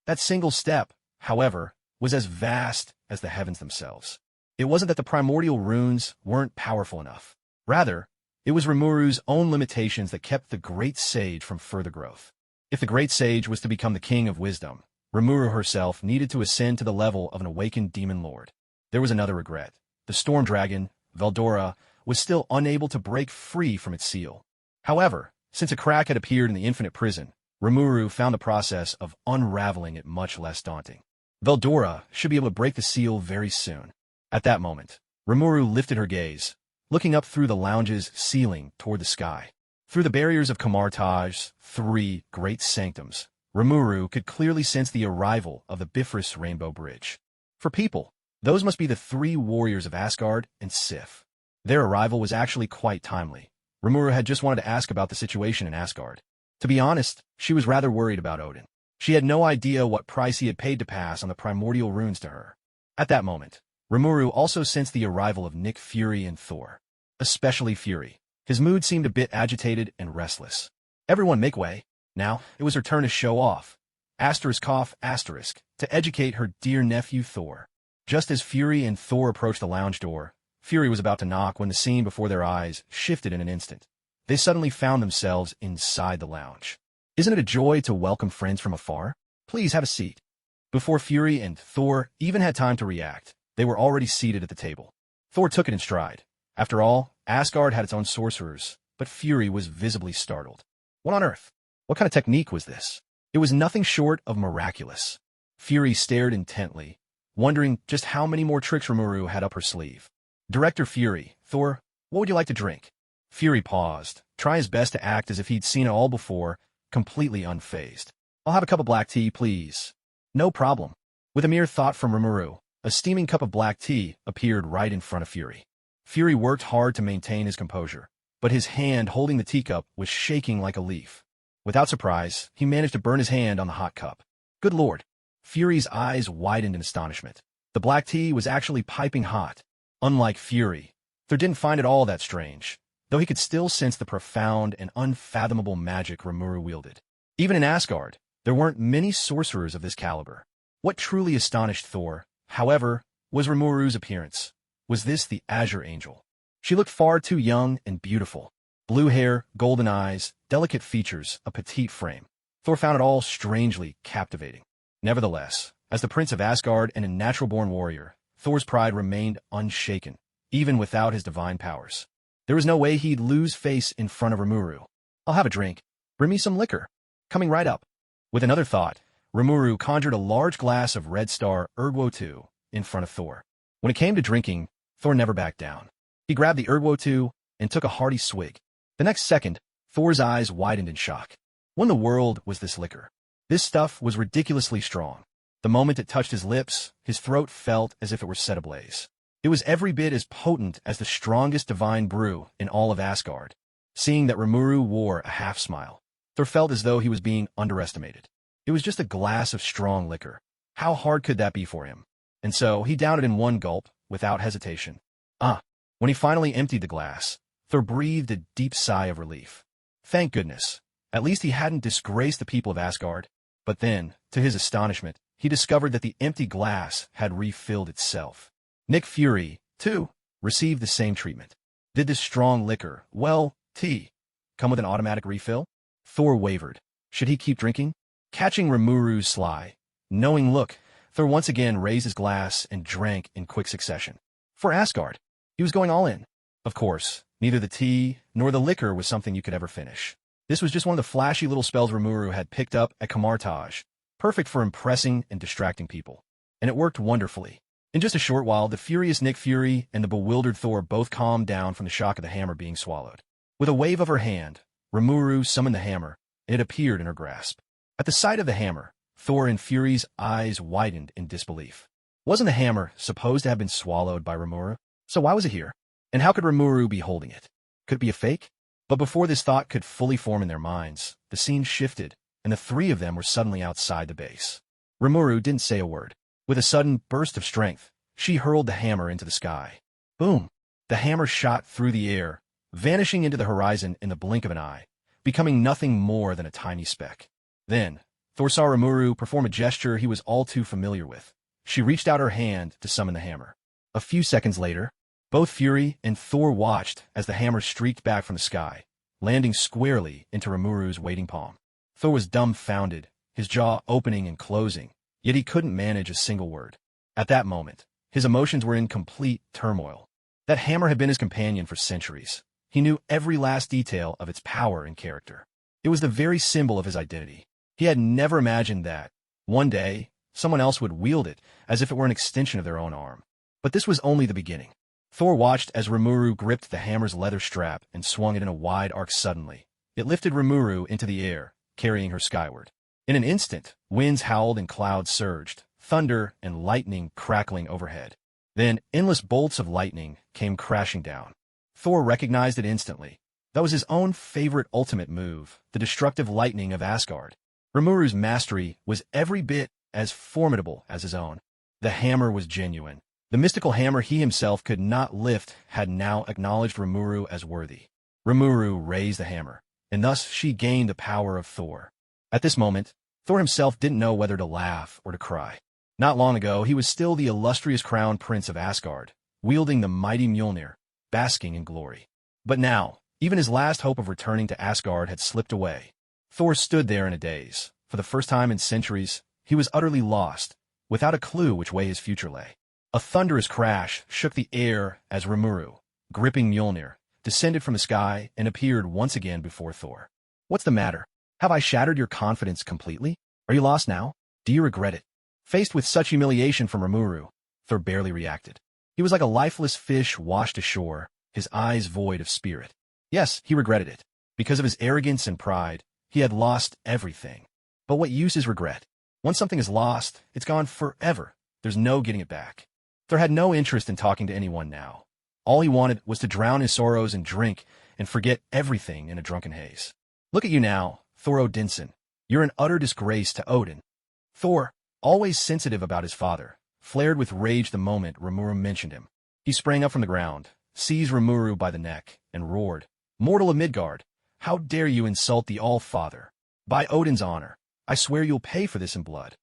That single step, however, was as vast as the heavens themselves. It wasn't that the primordial runes weren't powerful enough. Rather, it was Rimuru's own limitations that kept the great sage from further growth. If the great sage was to become the King of Wisdom, Rimuru herself needed to ascend to the level of an awakened demon lord. There was another regret. The storm dragon, Veldora, was still unable to break free from its seal. However, since a crack had appeared in the infinite prison, Rimuru found the process of unraveling it much less daunting. Veldora should be able to break the seal very soon. At that moment, Rimuru lifted her gaze, looking up through the lounge's ceiling toward the sky. Through the barriers of Kamartaj's three great sanctums, Rimuru could clearly sense the arrival of the Bifrost Rainbow Bridge. For people, those must be the three warriors of Asgard and Sif. Their arrival was actually quite timely. Rimuru had just wanted to ask about the situation in Asgard. To be honest, she was rather worried about Odin. She had no idea what price he had paid to pass on the primordial runes to her. At that moment, Rimuru also sensed the arrival of Nick Fury and Thor. Especially Fury. His mood seemed a bit agitated and restless. Everyone make way. Now, it was her turn to show off. To educate her dear nephew Thor. Just as Fury and Thor approached the lounge door, Fury was about to knock when the scene before their eyes shifted in an instant. They suddenly found themselves inside the lounge. Isn't it a joy to welcome friends from afar? Please have a seat. Before Fury and Thor even had time to react, they were already seated at the table. Thor took it in stride. After all, Asgard had its own sorcerers, but Fury was visibly startled. What on earth? What kind of technique was this? It was nothing short of miraculous. Fury stared intently, wondering just how many more tricks Rimuru had up her sleeve. Director Fury, Thor, what would you like to drink? Fury paused, trying his best to act as if he'd seen it all before, completely unfazed. I'll have a cup of black tea, please. No problem. With a mere thought from Rimuru, a steaming cup of black tea appeared right in front of Fury. Fury worked hard to maintain his composure, but his hand holding the teacup was shaking like a leaf. Without surprise, he managed to burn his hand on the hot cup. Good Lord! Fury's eyes widened in astonishment. The black tea was actually piping hot. Unlike Fury, Thor didn't find it all that strange, though he could still sense the profound and unfathomable magic Remuru wielded. Even in Asgard, there weren't many sorcerers of this caliber. What truly astonished Thor, however, was Rimuru's appearance. Was this the Azure Angel? She looked far too young and beautiful. Blue hair, golden eyes, delicate features, a petite frame. Thor found it all strangely captivating. Nevertheless, as the Prince of Asgard and a natural-born warrior, Thor's pride remained unshaken, even without his divine powers. There was no way he'd lose face in front of Rimuru. I'll have a drink. Bring me some liquor. Coming right up. With another thought, Rimuru conjured a large glass of Red Star Ergwo in front of Thor. When it came to drinking, Thor never backed down. He grabbed the Ergwo and took a hearty swig. The next second, Thor's eyes widened in shock. What in the world was this liquor? This stuff was ridiculously strong. The moment it touched his lips, his throat felt as if it were set ablaze. It was every bit as potent as the strongest divine brew in all of Asgard. Seeing that Rimuru wore a half-smile, Thor felt as though he was being underestimated. It was just a glass of strong liquor. How hard could that be for him? And so he downed it in one gulp, without hesitation. When he finally emptied the glass, Thor breathed a deep sigh of relief. Thank goodness. At least he hadn't disgraced the people of Asgard. But then, to his astonishment, he discovered that the empty glass had refilled itself. Nick Fury, too, received the same treatment. Did this strong liquor, tea, come with an automatic refill? Thor wavered. Should he keep drinking? Catching Rimuru's sly, knowing look, Thor once again raised his glass and drank in quick succession. For Asgard, he was going all in. Of course, neither the tea nor the liquor was something you could ever finish. This was just one of the flashy little spells Rimuru had picked up at Camartage, perfect for impressing and distracting people. And it worked wonderfully. In just a short while, the furious Nick Fury and the bewildered Thor both calmed down from the shock of the hammer being swallowed. With a wave of her hand, Rimuru summoned the hammer, and it appeared in her grasp. At the sight of the hammer, Thor and Fury's eyes widened in disbelief. Wasn't the hammer supposed to have been swallowed by Rimuru? So why was it here? And how could Rimuru be holding it? Could it be a fake? But before this thought could fully form in their minds, the scene shifted, and the three of them were suddenly outside the base. Rimuru didn't say a word. With a sudden burst of strength, she hurled the hammer into the sky. Boom! The hammer shot through the air, vanishing into the horizon in the blink of an eye, becoming nothing more than a tiny speck. Then, Thor saw Remuru perform a gesture he was all too familiar with. She reached out her hand to summon the hammer. A few seconds later, both Fury and Thor watched as the hammer streaked back from the sky, landing squarely into Remuru's waiting palm. Thor was dumbfounded, his jaw opening and closing, yet he couldn't manage a single word. At that moment, his emotions were in complete turmoil. That hammer had been his companion for centuries. He knew every last detail of its power and character. It was the very symbol of his identity. He had never imagined that, one day, someone else would wield it as if it were an extension of their own arm. But this was only the beginning. Thor watched as Rimuru gripped the hammer's leather strap and swung it in a wide arc suddenly. It lifted Rimuru into the air, carrying her skyward. In an instant, winds howled and clouds surged, thunder and lightning crackling overhead. Then, endless bolts of lightning came crashing down. Thor recognized it instantly. That was his own favorite ultimate move, the destructive lightning of Asgard. Rimuru's mastery was every bit as formidable as his own. The hammer was genuine. The mystical hammer he himself could not lift had now acknowledged Rimuru as worthy. Rimuru raised the hammer, and thus she gained the power of Thor. At this moment, Thor himself didn't know whether to laugh or to cry. Not long ago, he was still the illustrious crown prince of Asgard, wielding the mighty Mjolnir, basking in glory. But now, even his last hope of returning to Asgard had slipped away. Thor stood there in a daze. For the first time in centuries, he was utterly lost, without a clue which way his future lay. A thunderous crash shook the air as Remuru, gripping Mjolnir, descended from the sky and appeared once again before Thor. What's the matter? Have I shattered your confidence completely? Are you lost now? Do you regret it? Faced with such humiliation from Remuru, Thor barely reacted. He was like a lifeless fish washed ashore, his eyes void of spirit. Yes, he regretted it. Because of his arrogance and pride, he had lost everything. But what use is regret? Once something is lost, it's gone forever. There's no getting it back. Thor had no interest in talking to anyone now. All he wanted was to drown his sorrows in drink and forget everything in a drunken haze. Look at you now, Thor Odinson. You're an utter disgrace to Odin. Thor, always sensitive about his father, flared with rage the moment Rimuru mentioned him. He sprang up from the ground, seized Rimuru by the neck, and roared, "Mortal of Midgard, how dare you insult the All-Father? By Odin's honor, I swear you'll pay for this in blood."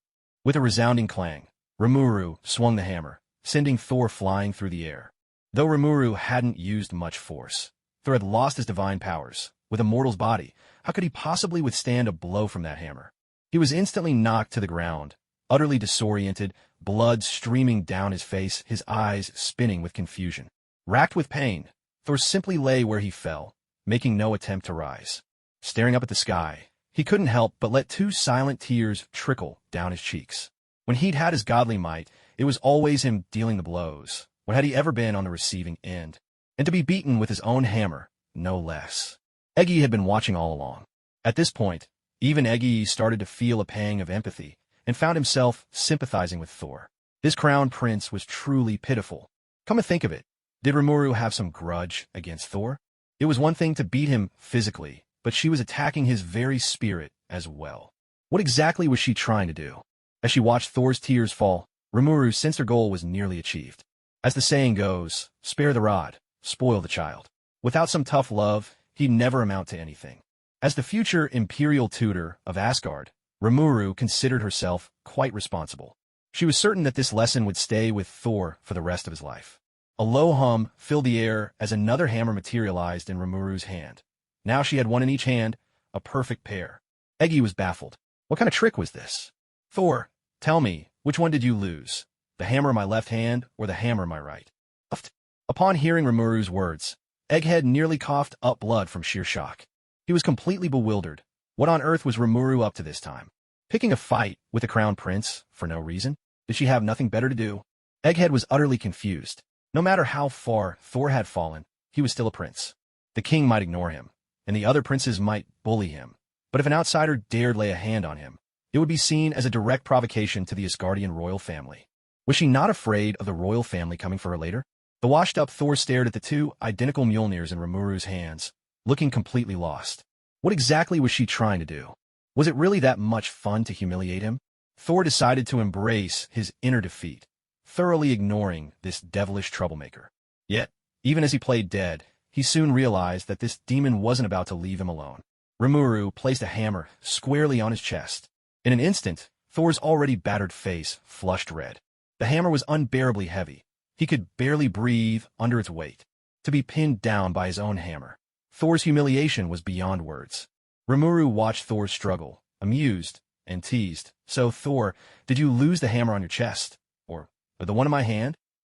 With a resounding clang, Rimuru swung the hammer, sending Thor flying through the air. Though Rimuru hadn't used much force, Thor had lost his divine powers. With a mortal's body, how could he possibly withstand a blow from that hammer? He was instantly knocked to the ground, utterly disoriented, blood streaming down his face, his eyes spinning with confusion. Racked with pain, Thor simply lay where he fell, making no attempt to rise. Staring up at the sky, he couldn't help but let two silent tears trickle down his cheeks. When he'd had his godly might, it was always him dealing the blows. When had he ever been on the receiving end? And to be beaten with his own hammer, no less. Eggy had been watching all along. At this point, even Eggy started to feel a pang of empathy and found himself sympathizing with Thor. This crown prince was truly pitiful. Come to think of it, did Rimuru have some grudge against Thor? It was one thing to beat him physically, but she was attacking his very spirit as well. What exactly was she trying to do? As she watched Thor's tears fall, Rimuru sensed her goal was nearly achieved. As the saying goes, spare the rod, spoil the child. Without some tough love, he'd never amount to anything. As the future imperial tutor of Asgard, Remuru considered herself quite responsible. She was certain that this lesson would stay with Thor for the rest of his life. A low hum filled the air as another hammer materialized in Remuru's hand. Now she had one in each hand, a perfect pair. Eggy was baffled. What kind of trick was this? Thor, tell me, which one did you lose? The hammer in my left hand or the hammer in my right? Upon hearing Remuru's words, Egghead nearly coughed up blood from sheer shock. He was completely bewildered. What on earth was Remuru up to this time? Picking a fight with the Crown Prince for no reason? Did she have nothing better to do? Egghead was utterly confused. No matter how far Thor had fallen, he was still a prince. The king might ignore him, and the other princes might bully him. But if an outsider dared lay a hand on him, it would be seen as a direct provocation to the Asgardian royal family. Was she not afraid of the royal family coming for her later? The washed-up Thor stared at the two identical Mjolnirs in Remuru's hands, looking completely lost. What exactly was she trying to do? Was it really that much fun to humiliate him? Thor decided to embrace his inner defeat, thoroughly ignoring this devilish troublemaker. Yet, even as he played dead, he soon realized that this demon wasn't about to leave him alone. Rimuru placed a hammer squarely on his chest. In an instant, Thor's already battered face flushed red. The hammer was unbearably heavy. He could barely breathe under its weight. To be pinned down by his own hammer. Thor's humiliation was beyond words. Rimuru watched Thor struggle, amused, and teased. So, Thor, did you lose the hammer on your chest? Or the one in my hand?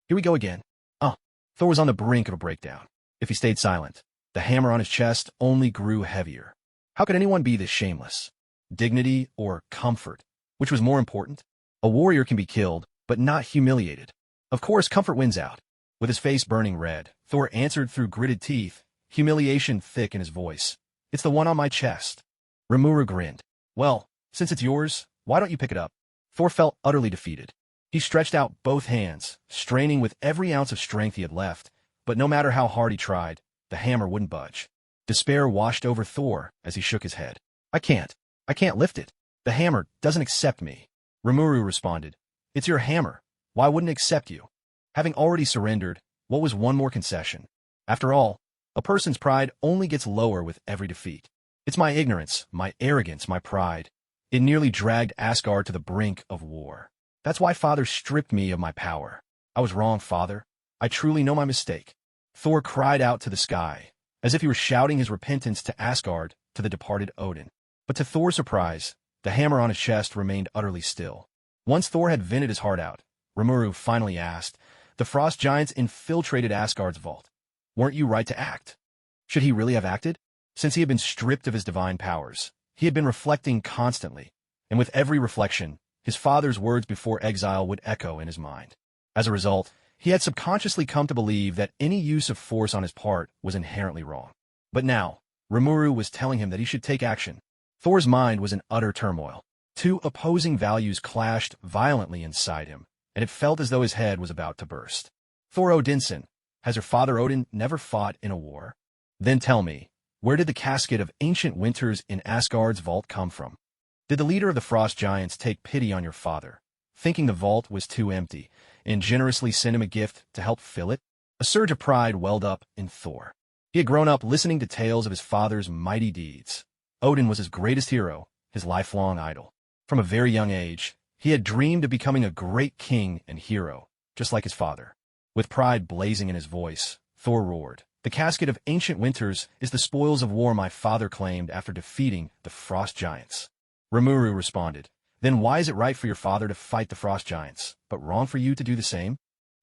Here we go again. Thor was on the brink of a breakdown. If he stayed silent, the hammer on his chest only grew heavier. How could anyone be this shameless? Dignity or comfort? Which was more important? A warrior can be killed, but not humiliated. Of course, comfort wins out. With his face burning red, Thor answered through gritted teeth, humiliation thick in his voice. It's the one on my chest. Remuru grinned. Well, since it's yours, why don't you pick it up? Thor felt utterly defeated. He stretched out both hands, straining with every ounce of strength he had left, but no matter how hard he tried, the hammer wouldn't budge. Despair washed over Thor as he shook his head. I can't lift it. The hammer doesn't accept me. Remuru responded. It's your hammer. Why wouldn't it accept you? Having already surrendered, what was one more concession? After all, a person's pride only gets lower with every defeat. It's my ignorance, my arrogance, my pride. It nearly dragged Asgard to the brink of war. That's why Father stripped me of my power. I was wrong, Father. I truly know my mistake. Thor cried out to the sky, as if he were shouting his repentance to Asgard, to the departed Odin. But to Thor's surprise, the hammer on his chest remained utterly still. Once Thor had vented his heart out, Remuru finally asked, the frost giants infiltrated Asgard's vault. Weren't you right to act? Should he really have acted? Since he had been stripped of his divine powers, he had been reflecting constantly, and with every reflection, his father's words before exile would echo in his mind. As a result, he had subconsciously come to believe that any use of force on his part was inherently wrong. But now, Remuru was telling him that he should take action. Thor's mind was in utter turmoil. Two opposing values clashed violently inside him, and it felt as though his head was about to burst. Thor Odinson, has her father Odin never fought in a war? Then tell me, where did the casket of ancient winters in Asgard's vault come from? Did the leader of the frost giants take pity on your father, thinking the vault was too empty, and generously send him a gift to help fill it? A surge of pride welled up in Thor. He had grown up listening to tales of his father's mighty deeds. Odin was his greatest hero, his lifelong idol. From a very young age, he had dreamed of becoming a great king and hero, just like his father. With pride blazing in his voice, Thor roared, the casket of ancient winters is the spoils of war my father claimed after defeating the frost giants. Rimuru responded, then why is it right for your father to fight the frost giants, but wrong for you to do the same?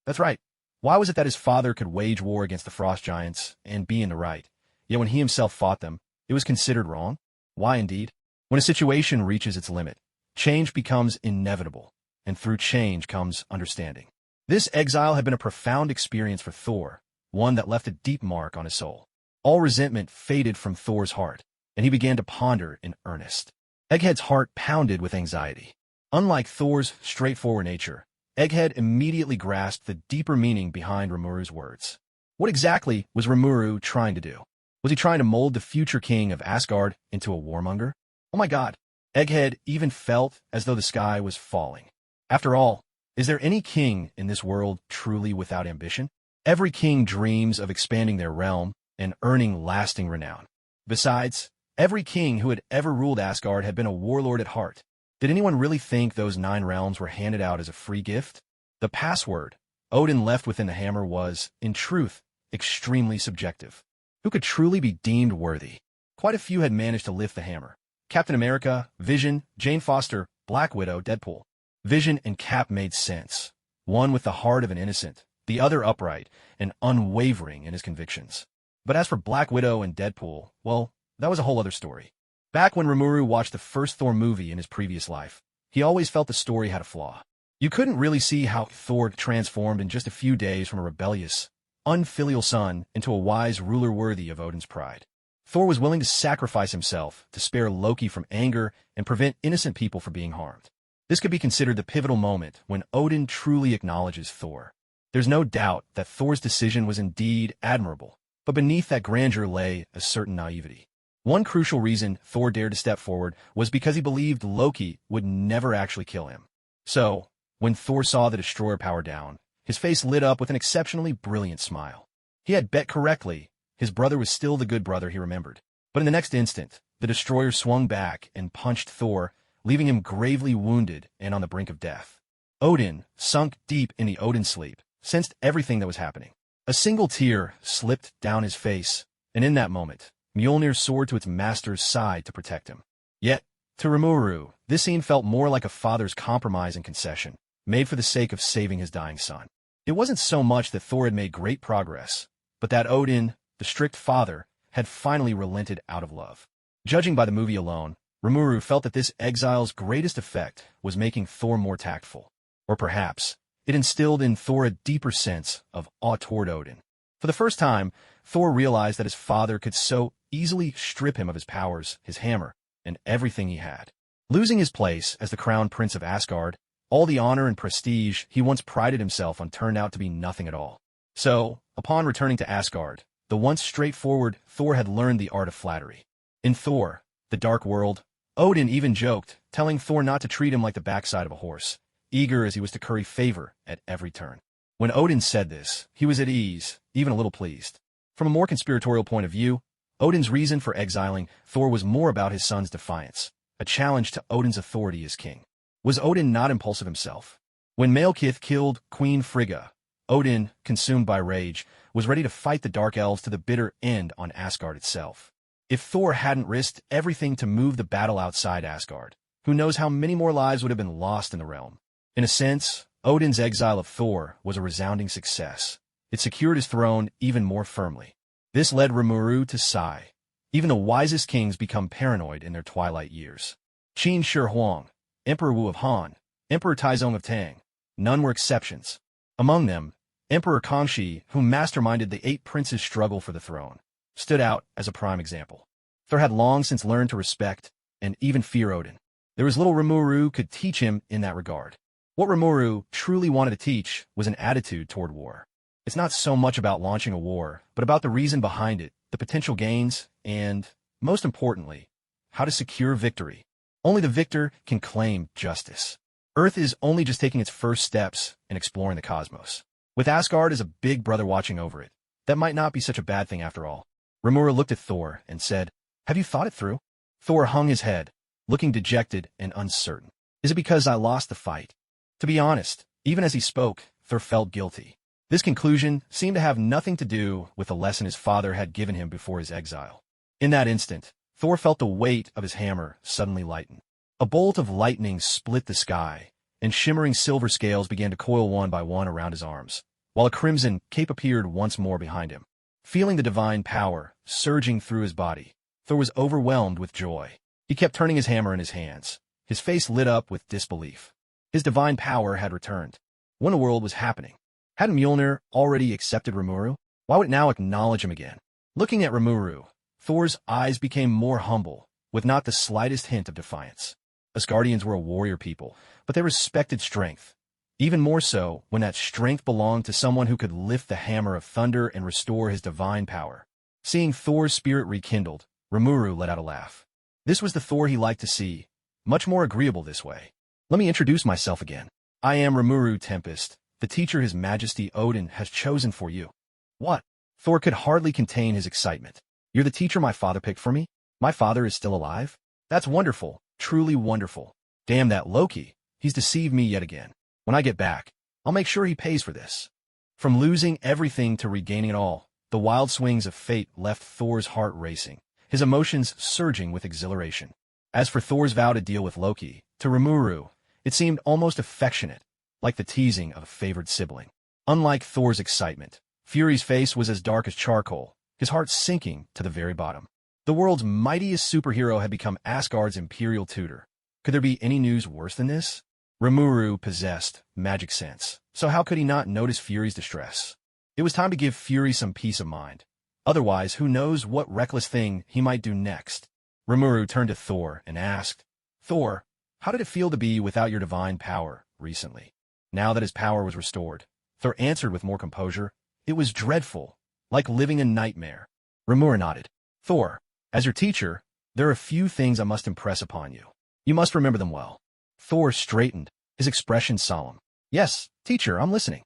That's right. Why was it that his father could wage war against the frost giants and be in the right, yet when he himself fought them, it was considered wrong? Why indeed? When a situation reaches its limit, change becomes inevitable, and through change comes understanding. This exile had been a profound experience for Thor, one that left a deep mark on his soul. All resentment faded from Thor's heart, and he began to ponder in earnest. Egghead's heart pounded with anxiety. Unlike Thor's straightforward nature, Egghead immediately grasped the deeper meaning behind Rimuru's words. What exactly was Rimuru trying to do? Was he trying to mold the future king of Asgard into a warmonger? Oh my god. Egghead even felt as though the sky was falling. After all, is there any king in this world truly without ambition? Every king dreams of expanding their realm and earning lasting renown. Besides, every king who had ever ruled Asgard had been a warlord at heart. Did anyone really think those 9 realms were handed out as a free gift? The password Odin left within the hammer was, in truth, extremely subjective. Who could truly be deemed worthy? Quite a few had managed to lift the hammer. Captain America, Vision, Jane Foster, Black Widow, Deadpool. Vision and Cap made sense. One with the heart of an innocent, the other upright and unwavering in his convictions. But as for Black Widow and Deadpool, well, that was a whole other story. Back when Rimuru watched the first Thor movie in his previous life, he always felt the story had a flaw. You couldn't really see how Thor transformed in just a few days from a rebellious, unfilial son into a wise ruler worthy of Odin's pride. Thor was willing to sacrifice himself to spare Loki from anger and prevent innocent people from being harmed. This could be considered the pivotal moment when Odin truly acknowledges Thor. There's no doubt that Thor's decision was indeed admirable, but beneath that grandeur lay a certain naivety. One crucial reason Thor dared to step forward was because he believed Loki would never actually kill him. So, when Thor saw the destroyer power down, his face lit up with an exceptionally brilliant smile. He had bet correctly. His brother was still the good brother he remembered. But in the next instant, the destroyer swung back and punched Thor, leaving him gravely wounded and on the brink of death. Odin, sunk deep in the Odin sleep, sensed everything that was happening. A single tear slipped down his face, and in that moment, Mjolnir soared to its master's side to protect him. Yet, to Rimuru, this scene felt more like a father's compromise and concession, made for the sake of saving his dying son. It wasn't so much that Thor had made great progress, but that Odin, the strict father, had finally relented out of love. Judging by the movie alone, Remuru felt that this exile's greatest effect was making Thor more tactful. Or perhaps, it instilled in Thor a deeper sense of awe toward Odin. For the first time, Thor realized that his father could so easily strip him of his powers, his hammer, and everything he had. Losing his place as the crown prince of Asgard, all the honor and prestige he once prided himself on turned out to be nothing at all. So, upon returning to Asgard, the once straightforward Thor had learned the art of flattery. In Thor, the Dark World, Odin even joked, telling Thor not to treat him like the backside of a horse, eager as he was to curry favor at every turn. When Odin said this, he was at ease, even a little pleased. From a more conspiratorial point of view, Odin's reason for exiling Thor was more about his son's defiance, a challenge to Odin's authority as king. Was Odin not impulsive himself? When Malekith killed Queen Frigga, Odin, consumed by rage, was ready to fight the Dark Elves to the bitter end on Asgard itself. If Thor hadn't risked everything to move the battle outside Asgard, who knows how many more lives would have been lost in the realm. In a sense, Odin's exile of Thor was a resounding success. It secured his throne even more firmly. This led Rimuru to sigh. Even the wisest kings become paranoid in their twilight years. Qin Shi Huang, Emperor Wu of Han, Emperor Taizong of Tang, none were exceptions. Among them, Emperor Kangxi, who masterminded the 8 princes' struggle for the throne, stood out as a prime example. Thor had long since learned to respect and even fear Odin. There was little Rimuru could teach him in that regard. What Rimuru truly wanted to teach was an attitude toward war. It's not so much about launching a war, but about the reason behind it, the potential gains, and, most importantly, how to secure victory. Only the victor can claim justice. Earth is only just taking its first steps in exploring the cosmos. With Asgard as a big brother watching over it, that might not be such a bad thing after all. Remuru looked at Thor and said, "Have you thought it through?" Thor hung his head, looking dejected and uncertain. "Is it because I lost the fight?" To be honest, even as he spoke, Thor felt guilty. This conclusion seemed to have nothing to do with the lesson his father had given him before his exile. In that instant, Thor felt the weight of his hammer suddenly lighten. A bolt of lightning split the sky, and shimmering silver scales began to coil one by one around his arms, while a crimson cape appeared once more behind him. Feeling the divine power surging through his body, Thor was overwhelmed with joy. He kept turning his hammer in his hands, his face lit up with disbelief. His divine power had returned. What in the world was happening? Hadn't Mjolnir already accepted Rimuru? Why would it now acknowledge him again? Looking at Rimuru, Thor's eyes became more humble, with not the slightest hint of defiance. Asgardians were a warrior people, but they respected strength. Even more so when that strength belonged to someone who could lift the hammer of thunder and restore his divine power. Seeing Thor's spirit rekindled, Rimuru let out a laugh. This was the Thor he liked to see, much more agreeable this way. Let me introduce myself again. I am Remuru Tempest, the teacher His Majesty Odin has chosen for you. What? Thor could hardly contain his excitement. You're the teacher my father picked for me? My father is still alive? That's wonderful, truly wonderful. Damn that Loki, he's deceived me yet again. When I get back, I'll make sure he pays for this. From losing everything to regaining it all, the wild swings of fate left Thor's heart racing, his emotions surging with exhilaration. As for Thor's vow to deal with Loki, to Rimuru, it seemed almost affectionate, like the teasing of a favored sibling. Unlike Thor's excitement, Fury's face was as dark as charcoal, his heart sinking to the very bottom. The world's mightiest superhero had become Asgard's imperial tutor. Could there be any news worse than this? Rimuru possessed magic sense, so how could he not notice Fury's distress? It was time to give Fury some peace of mind. Otherwise, who knows what reckless thing he might do next? Rimuru turned to Thor and asked, Thor, how did it feel to be without your divine power recently? Now that his power was restored, Thor answered with more composure, it was dreadful, like living a nightmare. Rimuru nodded. Thor, as your teacher, there are a few things I must impress upon you. You must remember them well. Thor straightened, his expression solemn. Yes, teacher, I'm listening.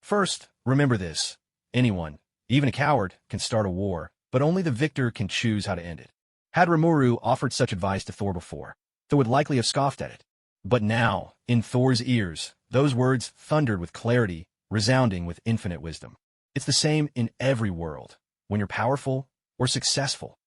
First, remember this. Anyone, even a coward, can start a war, but only the victor can choose how to end it. Had Remuru offered such advice to Thor before, Thor would likely have scoffed at it. But now, in Thor's ears, those words thundered with clarity, resounding with infinite wisdom. It's the same in every world, when you're powerful or successful.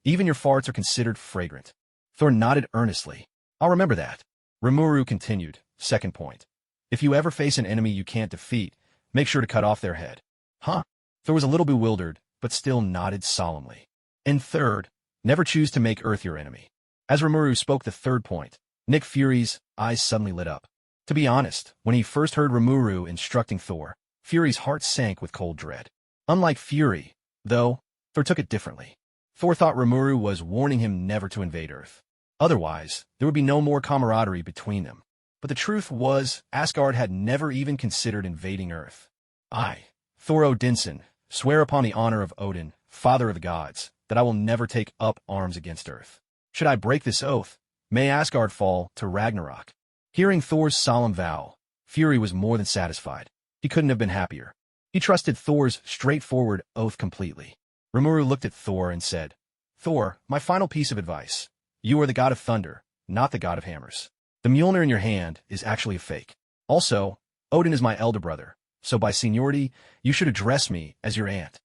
Even your farts are considered fragrant. Thor nodded earnestly. I'll remember that. Remuru continued, second point. If you ever face an enemy you can't defeat, make sure to cut off their head. Huh? Thor was a little bewildered, but still nodded solemnly. And third, never choose to make Earth your enemy. As Remuru spoke the third point, Nick Fury's eyes suddenly lit up. To be honest, when he first heard Remuru instructing Thor, Fury's heart sank with cold dread. Unlike Fury, though, Thor took it differently. Thor thought Remuru was warning him never to invade Earth. Otherwise, there would be no more camaraderie between them. But the truth was, Asgard had never even considered invading Earth. I, Thor Odinson, swear upon the honor of Odin, father of the gods, that I will never take up arms against Earth. Should I break this oath, may Asgard fall to Ragnarok. Hearing Thor's solemn vow, Fury was more than satisfied. He couldn't have been happier. He trusted Thor's straightforward oath completely. Rimuru looked at Thor and said, Thor, my final piece of advice. You are the god of thunder, not the god of hammers. The Mjolnir in your hand is actually a fake. Also, Odin is my elder brother, so by seniority, you should address me as your aunt.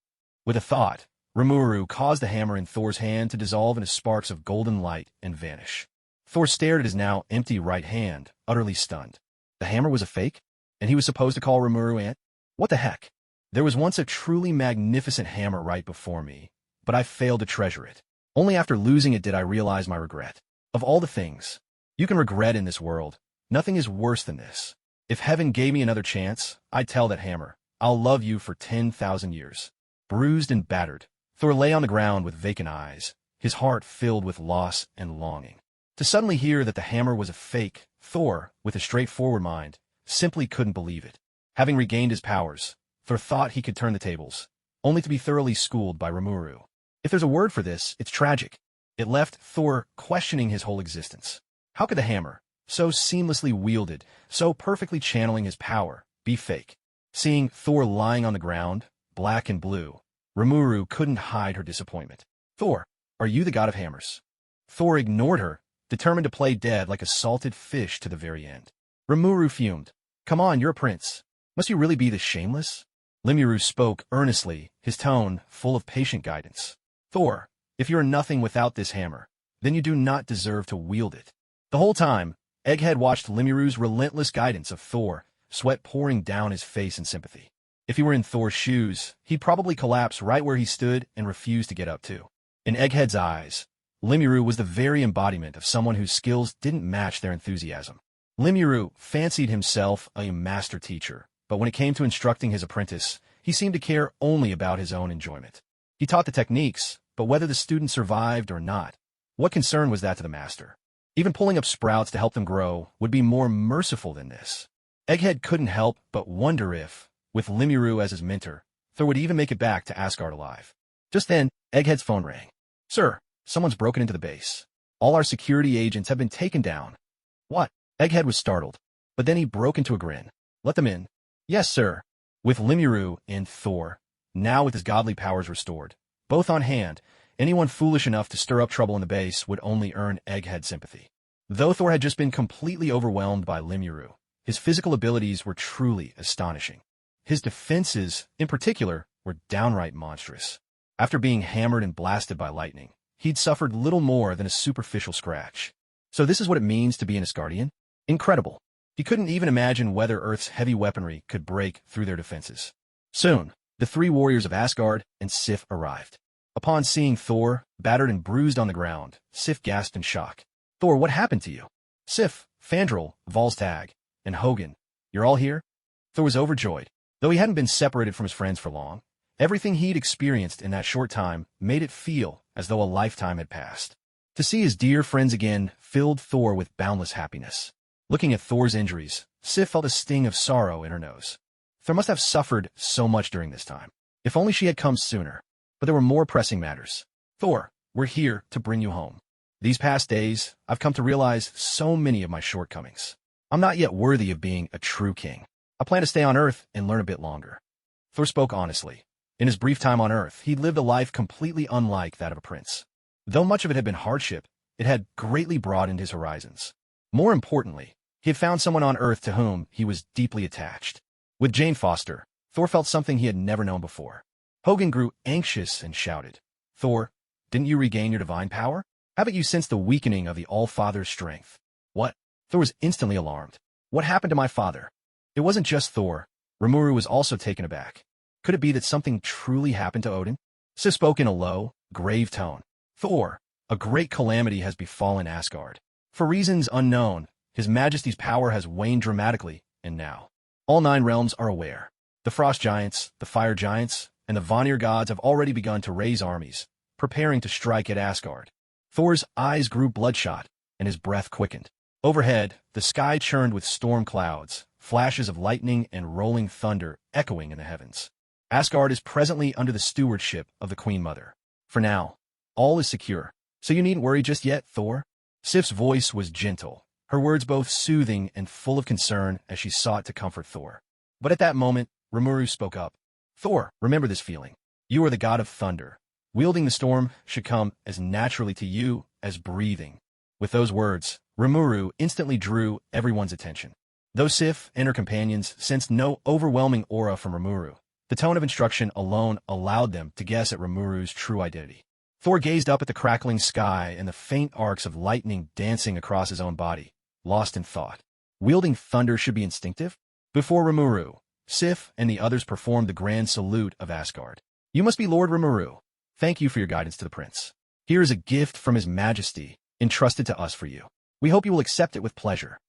With a thought, Rimuru caused the hammer in Thor's hand to dissolve into sparks of golden light and vanish. Thor stared at his now empty right hand, utterly stunned. The hammer was a fake? And he was supposed to call Rimuru aunt? What the heck? There was once a truly magnificent hammer right before me, but I failed to treasure it. Only after losing it did I realize my regret. Of all the things you can regret in this world, nothing is worse than this. If heaven gave me another chance, I'd tell that hammer, I'll love you for 10,000 years. Bruised and battered, Thor lay on the ground with vacant eyes, his heart filled with loss and longing. To suddenly hear that the hammer was a fake, Thor, with a straightforward mind, simply couldn't believe it. Having regained his powers, Thor thought he could turn the tables, only to be thoroughly schooled by Remuru. If there's a word for this, it's tragic. It left Thor questioning his whole existence. How could the hammer, so seamlessly wielded, so perfectly channeling his power, be fake? Seeing Thor lying on the ground, black and blue, Remuru couldn't hide her disappointment. Thor, are you the god of hammers? Thor ignored her, determined to play dead like a salted fish to the very end. Remuru fumed. Come on, you're a prince. Must you really be this shameless? Rimuru spoke earnestly, his tone full of patient guidance. Thor, if you are nothing without this hammer, then you do not deserve to wield it. The whole time, Egghead watched Rimuru's relentless guidance of Thor, sweat pouring down his face in sympathy. If he were in Thor's shoes, he'd probably collapse right where he stood and refuse to get up too. In Egghead's eyes, Rimuru was the very embodiment of someone whose skills didn't match their enthusiasm. Rimuru fancied himself a master teacher, but when it came to instructing his apprentice, he seemed to care only about his own enjoyment. He taught the techniques, but whether the student survived or not, what concern was that to the master? Even pulling up sprouts to help them grow would be more merciful than this. Egghead couldn't help but wonder if, with Rimuru as his mentor, Thor would even make it back to Asgard alive. Just then, Egghead's phone rang. "Sir, someone's broken into the base. All our security agents have been taken down." "What?" Egghead was startled, but then he broke into a grin. "Let them in." "Yes, sir." With Rimuru and Thor, now with his godly powers restored, both on hand, anyone foolish enough to stir up trouble in the base would only earn Egghead sympathy. Though Thor had just been completely overwhelmed by Rimuru, his physical abilities were truly astonishing. His defenses, in particular, were downright monstrous. After being hammered and blasted by lightning, he'd suffered little more than a superficial scratch. So this is what it means to be an Asgardian? Incredible. He couldn't even imagine whether Earth's heavy weaponry could break through their defenses. Soon, the three warriors of Asgard and Sif arrived. Upon seeing Thor, battered and bruised on the ground, Sif gasped in shock. "Thor, what happened to you?" "Sif, Fandral, Volstagg, and Hogun, you're all here?" Thor was overjoyed. Though he hadn't been separated from his friends for long, everything he'd experienced in that short time made it feel as though a lifetime had passed. To see his dear friends again filled Thor with boundless happiness. Looking at Thor's injuries, Sif felt a sting of sorrow in her nose. Thor must have suffered so much during this time. If only she had come sooner. But there were more pressing matters. "Thor, we're here to bring you home. These past days, I've come to realize so many of my shortcomings. I'm not yet worthy of being a true king. I plan to stay on Earth and learn a bit longer." Thor spoke honestly. In his brief time on Earth, he'd lived a life completely unlike that of a prince. Though much of it had been hardship, it had greatly broadened his horizons. More importantly, he had found someone on Earth to whom he was deeply attached. With Jane Foster, Thor felt something he had never known before. Hogun grew anxious and shouted, "Thor, didn't you regain your divine power? Haven't you sensed the weakening of the All-Father's strength?" "What?" Thor was instantly alarmed. "What happened to my father?" It wasn't just Thor. Remuru was also taken aback. Could it be that something truly happened to Odin? Sif spoke in a low, grave tone. "Thor, a great calamity has befallen Asgard. For reasons unknown, His Majesty's power has waned dramatically, and now all 9 realms are aware. The Frost Giants, the Fire Giants, and the Vanir gods have already begun to raise armies, preparing to strike at Asgard." Thor's eyes grew bloodshot, and his breath quickened. Overhead, the sky churned with storm clouds, flashes of lightning and rolling thunder echoing in the heavens. Asgard is presently under the stewardship of the Queen Mother. For now, all is secure, so you needn't worry just yet, Thor. Sif's voice was gentle, her words both soothing and full of concern as she sought to comfort Thor. But at that moment, Rimuru spoke up. "Thor, remember this feeling. You are the god of thunder. Wielding the storm should come as naturally to you as breathing." With those words, Rimuru instantly drew everyone's attention. Though Sif and her companions sensed no overwhelming aura from Rimuru, the tone of instruction alone allowed them to guess at Rimuru's true identity. Thor gazed up at the crackling sky and the faint arcs of lightning dancing across his own body, lost in thought. Wielding thunder should be instinctive? Before Rimuru, Sif and the others performed the grand salute of Asgard. "You must be Lord Rimuru. Thank you for your guidance to the prince. Here is a gift from His Majesty, entrusted to us for you. We hope you will accept it with pleasure."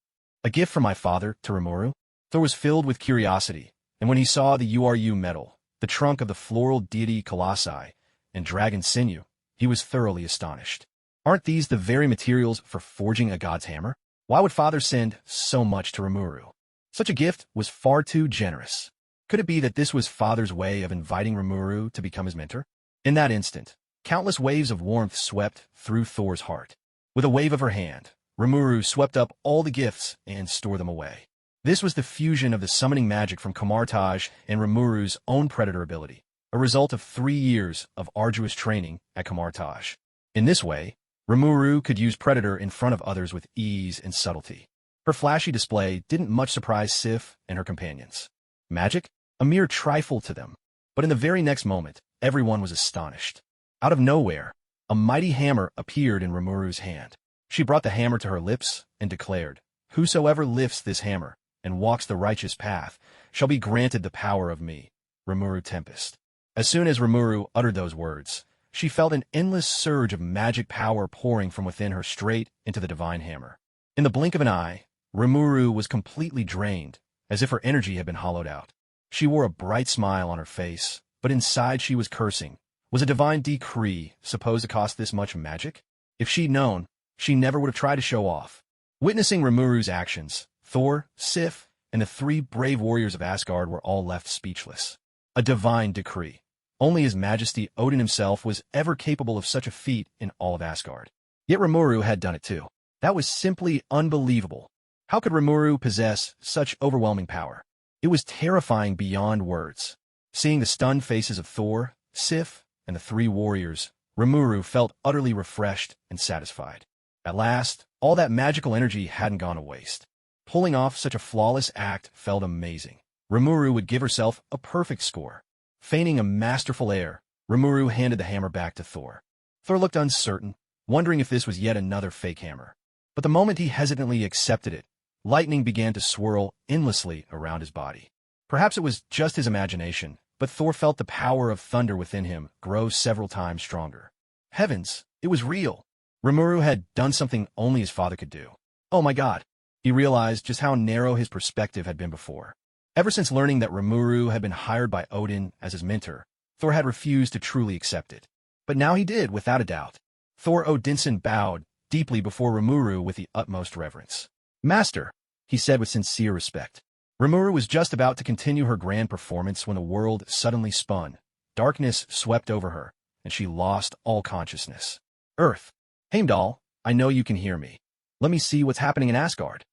"A gift from my father to Rimuru?" Thor was filled with curiosity, and when he saw the URU medal, the trunk of the floral deity Colossi, and dragon sinew, he was thoroughly astonished. Aren't these the very materials for forging a god's hammer? Why would father send so much to Rimuru? Such a gift was far too generous. Could it be that this was father's way of inviting Rimuru to become his mentor? In that instant, countless waves of warmth swept through Thor's heart. With a wave of her hand, Rimuru swept up all the gifts and stored them away. This was the fusion of the summoning magic from Kamartaj and Rimuru's own predator ability, a result of 3 years of arduous training at Kamartaj. In this way, Rimuru could use predator in front of others with ease and subtlety. Her flashy display didn't much surprise Sif and her companions. Magic? A mere trifle to them. But in the very next moment, everyone was astonished. Out of nowhere, a mighty hammer appeared in Rimuru's hand. She brought the hammer to her lips and declared, "Whosoever lifts this hammer and walks the righteous path shall be granted the power of me, Rimuru Tempest." As soon as Rimuru uttered those words, she felt an endless surge of magic power pouring from within her straight into the divine hammer. In the blink of an eye, Rimuru was completely drained, as if her energy had been hollowed out. She wore a bright smile on her face, but inside she was cursing. Was a divine decree supposed to cost this much magic? If she'd known, she never would have tried to show off. Witnessing Rimuru's actions, Thor, Sif, and the three brave warriors of Asgard were all left speechless. A divine decree. Only His Majesty Odin himself was ever capable of such a feat in all of Asgard. Yet Rimuru had done it too. That was simply unbelievable. How could Rimuru possess such overwhelming power? It was terrifying beyond words. Seeing the stunned faces of Thor, Sif, and the three warriors, Rimuru felt utterly refreshed and satisfied. At last, all that magical energy hadn't gone to waste. Pulling off such a flawless act felt amazing. Remuru would give herself a perfect score. Feigning a masterful air, Rimuru handed the hammer back to Thor. Thor looked uncertain, wondering if this was yet another fake hammer. But the moment he hesitantly accepted it, lightning began to swirl endlessly around his body. Perhaps it was just his imagination, but Thor felt the power of thunder within him grow several times stronger. Heavens, it was real! Rimuru had done something only his father could do. Oh my god! He realized just how narrow his perspective had been before. Ever since learning that Rimuru had been hired by Odin as his mentor, Thor had refused to truly accept it. But now he did, without a doubt. Thor Odinson bowed deeply before Rimuru with the utmost reverence. Master, he said with sincere respect. Rimuru was just about to continue her grand performance when the world suddenly spun. Darkness swept over her, and she lost all consciousness. Earth. Heimdall, I know you can hear me. Let me see what's happening in Asgard.